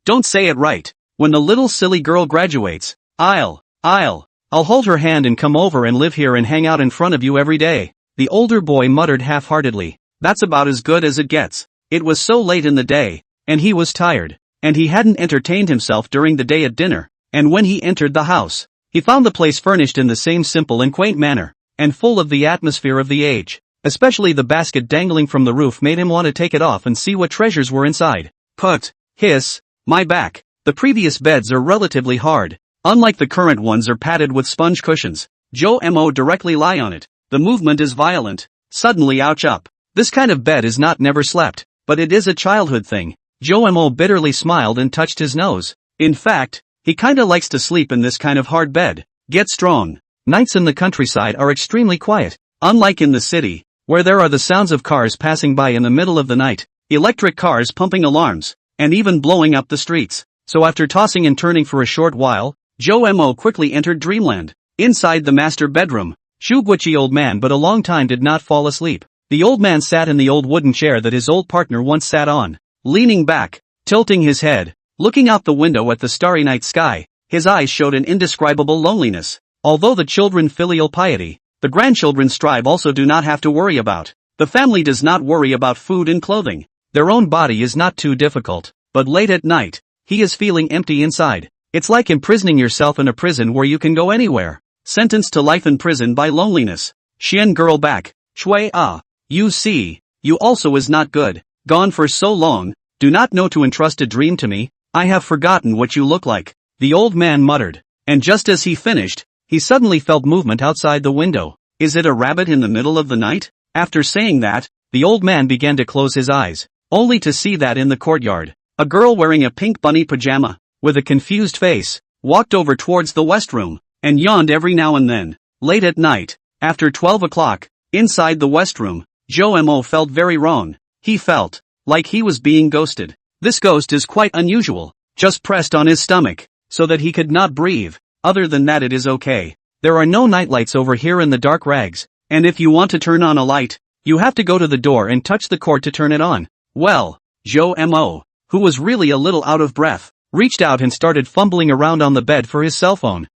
don't say it right. When the little silly girl graduates, I'll hold her hand and come over and live here and hang out in front of you every day. The older boy muttered half-heartedly. That's about as good as it gets. It was so late in the day, and he was tired, and he hadn't entertained himself during the day at dinner, and when he entered the house, he found the place furnished in the same simple and quaint manner, and full of the atmosphere of the age. Especially the basket dangling from the roof made him want to take it off and see what treasures were inside. My back. The previous beds are relatively hard. Unlike the current ones are padded with sponge cushions. Zhou Mo directly lie on it. The movement is violent. Suddenly ouch up. This kind of bed is not never slept, but it is a childhood thing. Zhou Mo bitterly smiled and touched his nose. In fact, he kinda likes to sleep in this kind of hard bed. Get strong. Nights in the countryside are extremely quiet. Unlike in the city, where there are the sounds of cars passing by in the middle of the night, electric cars pumping alarms, and even blowing up the streets. So after tossing and turning for a short while, Zhou Mo quickly entered dreamland. Inside the master bedroom, Shu Guiqi old man but a long time did not fall asleep. The old man sat in the old wooden chair that his old partner once sat on, leaning back, tilting his head, looking out the window at the starry night sky. His eyes showed an indescribable loneliness. Although the children filial piety, the grandchildren strive also do not have to worry about. The family does not worry about food and clothing. Their own body is not too difficult, but late at night, he is feeling empty inside. It's like imprisoning yourself in a prison where you can go anywhere. Sentenced to life in prison by loneliness. Xian girl back. Shui you see, you also is not good. Gone for so long, do not know to entrust a dream to me. I have forgotten what you look like. The old man muttered. And just as he finished, he suddenly felt movement outside the window. Is it a rabbit in the middle of the night? After saying that, the old man began to close his eyes, only to see that in the courtyard, a girl wearing a pink bunny pajama, with a confused face, walked over towards the west room, and yawned every now and then. Late at night, after 12 o'clock, inside the west room, Zhou Mo felt very wrong. He felt like he was being ghosted. This ghost is quite unusual, just pressed on his stomach, so that he could not breathe. Other than that it is okay. There are no nightlights over here in the dark rags, and if you want to turn on a light, you have to go to the door and touch the cord to turn it on. Well, Zhou Mo, who was really a little out of breath, reached out and started fumbling around on the bed for his cell phone.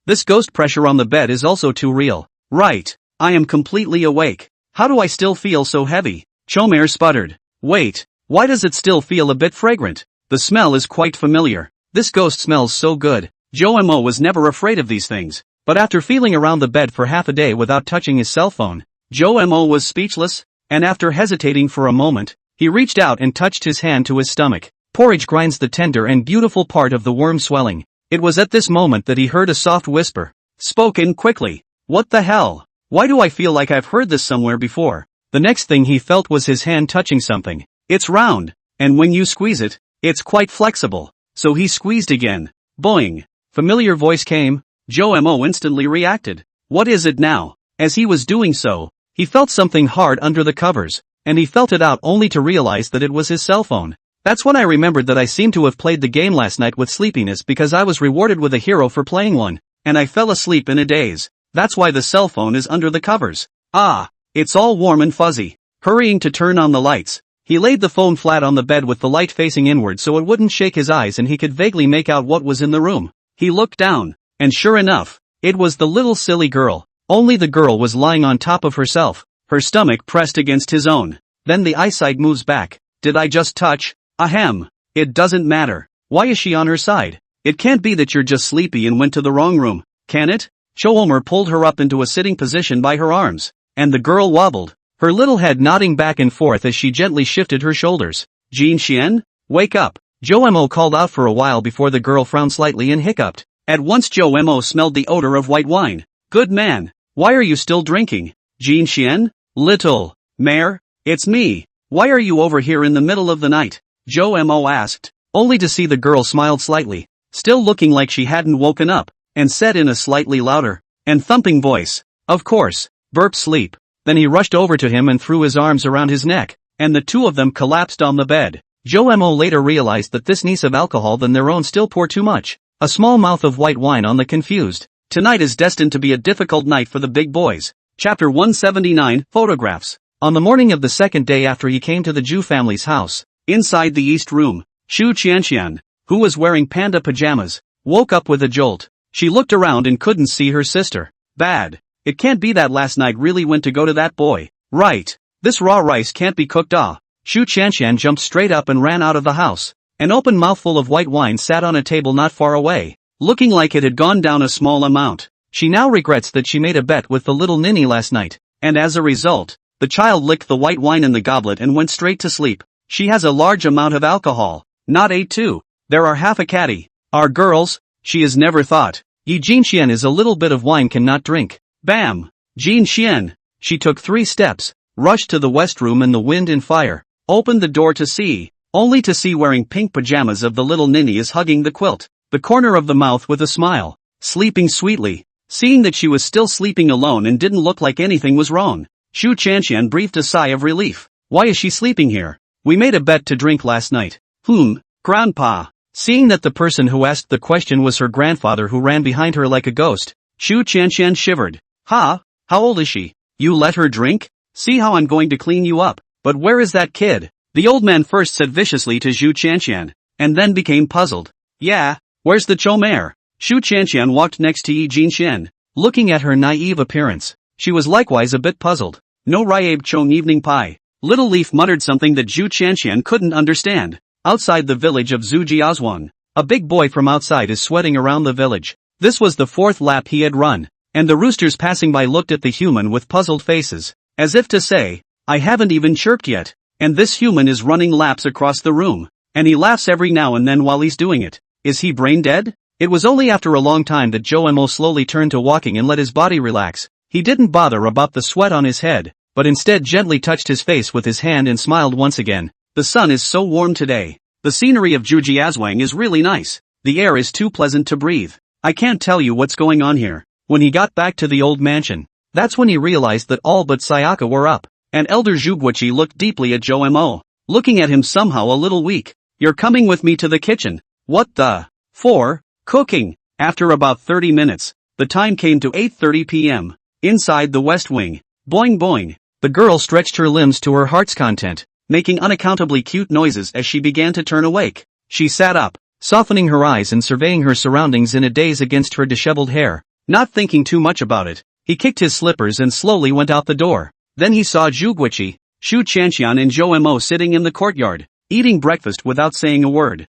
This ghost pressure on the bed is also too real. Right, I am completely awake. How do I still feel so heavy? Chomer sputtered. Wait, why does it still feel a bit fragrant? The smell is quite familiar. This ghost smells so good. Zhou Mo was never afraid of these things, but after feeling around the bed for half a day without touching his cell phone, Zhou Mo was speechless, and after hesitating for a moment, he reached out and touched his hand to his stomach. Porridge grinds the tender and beautiful part of the worm swelling. It was at this moment that he heard a soft whisper, spoken quickly. What the hell? Why do I feel like I've heard this somewhere before? The next thing he felt was his hand touching something. It's round, and when you squeeze it, it's quite flexible. So he squeezed again. Boing. Familiar voice came. Zhou Mo instantly reacted. What is it now? As he was doing so, he felt something hard under the covers, and he felt it out only to realize that it was his cell phone. That's when I remembered that I seemed to have played the game last night with sleepiness because I was rewarded with a hero for playing one, and I fell asleep in a daze. That's why the cell phone is under the covers. It's all warm and fuzzy. Hurrying to turn on the lights, he laid the phone flat on the bed with the light facing inward so it wouldn't shake his eyes and he could vaguely make out what was in the room. He looked down, and sure enough, it was the little silly girl. Only the girl was lying on top of herself, her stomach pressed against his own. Then the eyesight moves back. Did I just touch? Ahem. It doesn't matter. Why is she on her side? It can't be that you're just sleepy and went to the wrong room, can it? Choomer pulled her up into a sitting position by her arms, and the girl wobbled, her little head nodding back and forth as she gently shifted her shoulders. Jin Xian? wake up. Joe Mo called out for a while before the girl frowned slightly and hiccuped. At once Joe Mo smelled the odor of white wine. Good man. Why are you still drinking? Jin Xian? Little mare? It's me. Why are you over here in the middle of the night? Joe Mo asked, only to see the girl smiled slightly, still looking like she hadn't woken up, and said in a slightly louder and thumping voice, of course, burp sleep. Then he rushed over to him and threw his arms around his neck, and the two of them collapsed on the bed. Joe Mo later realized that this niece of alcohol than their own still pour too much. A small mouth of white wine on the confused. Tonight is destined to be a difficult night for the big boys. Chapter 179, Photographs. On the morning of the second day after he came to the Zhu family's house, inside the east room, Xu Qianxian, who was wearing panda pajamas, woke up with a jolt. She looked around and couldn't see her sister. Bad. It can't be that last night really went to go to that boy. Right. This raw rice can't be cooked. Xu Qianxian jumped straight up and ran out of the house. An open mouthful of white wine sat on a table not far away, looking like it had gone down a small amount. She now regrets that she made a bet with the little ninny last night, and as a result, the child licked the white wine in the goblet and went straight to sleep. She has a large amount of alcohol. Not 8 There are half a caddy. Our girls? She has never thought. Yi Jinxian is a little bit of wine cannot drink. Bam! Jin Xian. She took 3 steps, rushed to the west room in the wind and fire, opened the door to see, only to see wearing pink pajamas of the little ninny is hugging the quilt, the corner of the mouth with a smile, sleeping sweetly. Seeing that she was still sleeping alone and didn't look like anything was wrong, Xu Qianxian breathed a sigh of relief. Why is she sleeping here? We made a bet to drink last night. Grandpa. Seeing that the person who asked the question was her grandfather who ran behind her like a ghost, Xu Qianxian shivered. How old is she? You let her drink? See how I'm going to clean you up. But where is that kid? The old man first said viciously to Xu Qianxian, and then became puzzled. Yeah, where's the chomare? Xu Qianxian walked next to Yi Jinxian, looking at her naive appearance. She was likewise a bit puzzled. No Ryabe Chong evening pie. Little Leaf muttered something that Xu Qianxian couldn't understand. Outside the village of Zhujiazhuang, a big boy from outside is sweating around the village. This was the 4th lap he had run, and the roosters passing by looked at the human with puzzled faces, as if to say, I haven't even chirped yet, and this human is running laps across the room, and he laughs every now and then while he's doing it. Is he brain dead? It was only after a long time that Joe Mo slowly turned to walking and let his body relax. He didn't bother about the sweat on his head, but instead gently touched his face with his hand and smiled once again. The sun is so warm today. The scenery of Zhujiazhuang is really nice. The air is too pleasant to breathe. I can't tell you what's going on here. When he got back to the old mansion, that's when he realized that all but Sayaka were up, and Elder Zhuguiqi looked deeply at Joe Mo, looking at him somehow a little weak. You're coming with me to the kitchen. What the? For? Cooking. After about 30 minutes, the time came to 8:30 p.m. Inside the west wing. Boing boing. The girl stretched her limbs to her heart's content, making unaccountably cute noises as she began to turn awake. She sat up, softening her eyes and surveying her surroundings in a daze against her disheveled hair. Not thinking too much about it, he kicked his slippers and slowly went out the door. Then he saw Zhuguiqi, Xu Qianxian and Joe Mo sitting in the courtyard, eating breakfast without saying a word.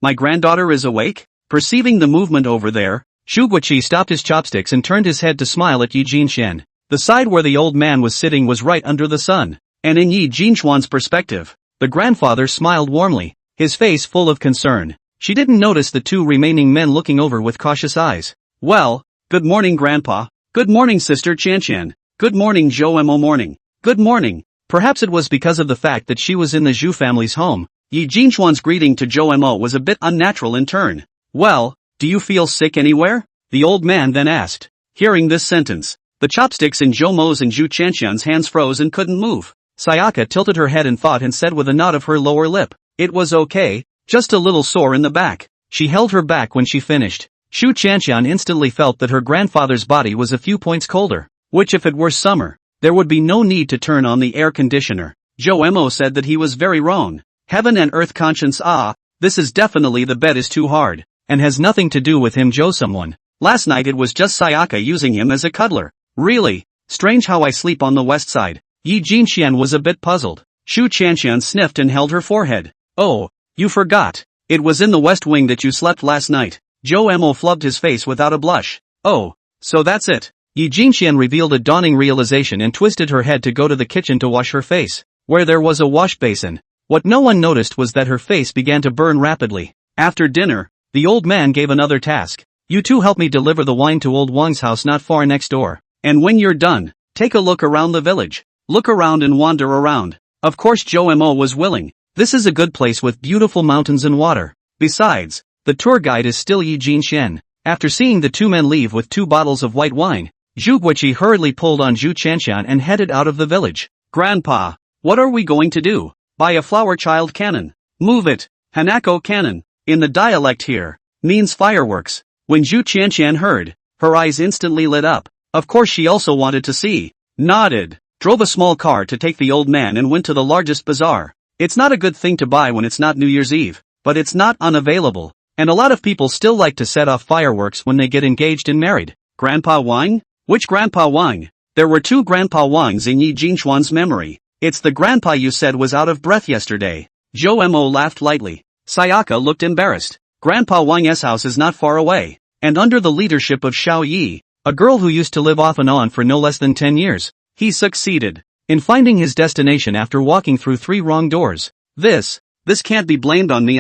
My granddaughter is awake? Perceiving the movement over there, Zhuguiqi stopped his chopsticks and turned his head to smile at Yi Jinxian. The side where the old man was sitting was right under the sun, and in Yi Jinxuan's perspective, the grandfather smiled warmly, his face full of concern. She didn't notice the 2 remaining men looking over with cautious eyes. Well, good morning Grandpa. Good morning Sister Qianxian. Good morning Joe Mo. Morning. Good morning. Perhaps it was because of the fact that she was in the Zhu family's home. Yi Jinxuan's greeting to Joe Mo was a bit unnatural in turn. Well, do you feel sick anywhere? The old man then asked. Hearing this sentence, the chopsticks in Joe Mo's and Xu Qianxian's hands froze and couldn't move. Sayaka tilted her head and thought and said with a nod of her lower lip, it was okay, just a little sore in the back. She held her back when she finished. Xu Qianxian instantly felt that her grandfather's body was a few points colder, which if it were summer, there would be no need to turn on the air conditioner. Joe Mo said that he was very wrong. Heaven and earth conscience, this is definitely the bed is too hard, and has nothing to do with him Joe someone. Last night it was just Sayaka using him as a cuddler. Really? Strange how I sleep on the west side. Yi Jinxian was a bit puzzled. Xu Qianxian sniffed and held her forehead. Oh, you forgot. It was in the west wing that you slept last night. Joe Mo flubbed his face without a blush. Oh, so that's it. Yi Jinxian revealed a dawning realization and twisted her head to go to the kitchen to wash her face, where there was a wash basin. What no one noticed was that her face began to burn rapidly. After dinner, the old man gave another task. You two help me deliver the wine to old Wang's house not far next door. And when you're done, take a look around the village. Look around and wander around. Of course Joe was willing. This is a good place with beautiful mountains and water. Besides, the tour guide is still Yi Jinxian. After seeing the two men leave with 2 bottles of white wine, Zhu Guiqi hurriedly pulled on Zhu Chanshan and headed out of the village. Grandpa, what are we going to do? Buy a flower child cannon. Move it. Hanako cannon, in the dialect here, means fireworks. When Zhu Chanshan heard, her eyes instantly lit up. Of course she also wanted to see. Nodded. Drove a small car to take the old man and went to the largest bazaar. It's not a good thing to buy when it's not New Year's Eve, but it's not unavailable. And a lot of people still like to set off fireworks when they get engaged and married. Grandpa Wang? Which Grandpa Wang? There were 2 Grandpa Wangs in Yi Jinshuan's memory. It's the grandpa you said was out of breath yesterday. Zhou Mo laughed lightly. Sayaka looked embarrassed. Grandpa Wang's house is not far away, and under the leadership of Xiao Yi, a girl who used to live off and on for no less than 10 years, he succeeded in finding his destination after walking through 3 wrong doors. This can't be blamed on me.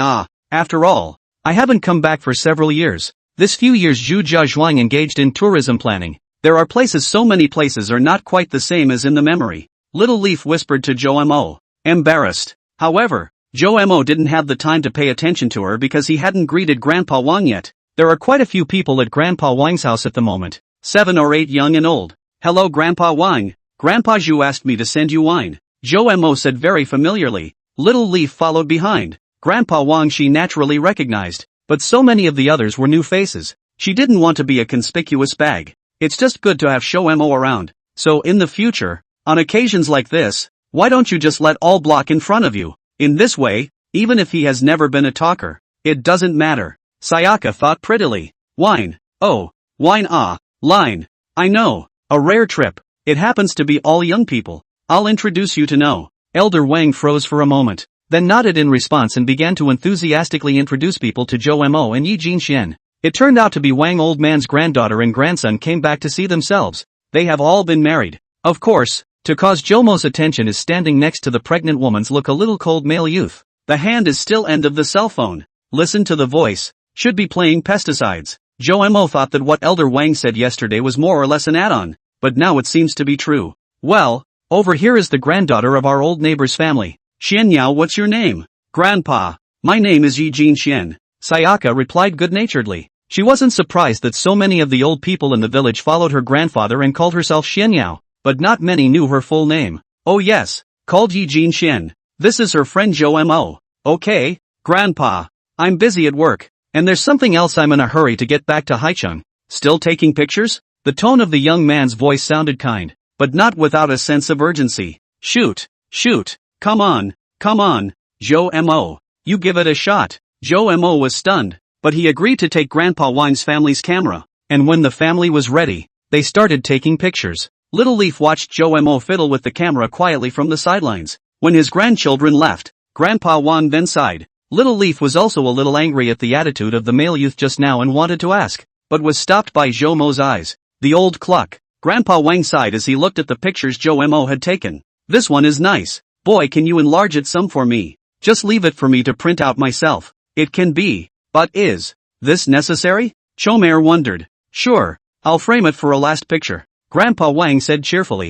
After all, I haven't come back for several years. This few years Zhu Jiazhuang engaged in tourism planning. There are places, so many places are not quite the same as in the memory. Little Leaf whispered to Zhou Mo, embarrassed. However, Zhou Mo didn't have the time to pay attention to her because he hadn't greeted Grandpa Wang yet. There are quite a few people at Grandpa Wang's house at the moment. 7 or 8 young and old. Hello Grandpa Wang. Grandpa Zhu asked me to send you wine. Zhou Mo said very familiarly. Little Leaf followed behind. Grandpa Wang she naturally recognized, but so many of the others were new faces. She didn't want to be a conspicuous bag. It's just good to have Zhou Mo around. So in the future, on occasions like this, why don't you just let all block in front of you? In this way, even if he has never been a talker, it doesn't matter. Sayaka thought prettily. Wine. Oh, wine line. I know. A rare trip. It happens to be all young people. I'll introduce you to know. Elder Wang froze for a moment, then nodded in response and began to enthusiastically introduce people to Zhou Mo and Yi Jinxian. It turned out to be Wang old man's granddaughter and grandson came back to see themselves. They have all been married. Of course, to cause Zhou Mo's attention is standing next to the pregnant woman's look a little cold male youth. The hand is still end of the cell phone. Listen to the voice. Should be playing pesticides. Zhou Mo thought that what Elder Wang said yesterday was more or less an add-on, but now it seems to be true. Well, over here is the granddaughter of our old neighbor's family. Xianyao, what's your name? Grandpa. My name is Yi Jinxian. Sayaka replied good-naturedly. She wasn't surprised that so many of the old people in the village followed her grandfather and called herself Xianyao, but not many knew her full name. Oh yes, called Yi Jinxian. This is her friend Zhou Mo. Okay, Grandpa. I'm busy at work, and there's something else I'm in a hurry to get back to Haicheng. Still taking pictures? The tone of the young man's voice sounded kind, but not without a sense of urgency. Shoot, come on, Zhou Mo. You give it a shot. Zhou Mo was stunned, but he agreed to take Grandpa Wang's family's camera, and when the family was ready, they started taking pictures. Little Leaf watched Zhou Mo fiddle with the camera quietly from the sidelines. When his grandchildren left, Grandpa Wang then sighed. Little Leaf was also a little angry at the attitude of the male youth just now and wanted to ask, but was stopped by Zhou Mo's eyes. The old cluck. Grandpa Wang sighed as he looked at the pictures Zhou Mo had taken. This one is nice. Boy, can you enlarge it some for me? Just leave it for me to print out myself. It can be, but is this necessary? Chomer wondered. Sure, I'll frame it for a last picture. Grandpa Wang said cheerfully.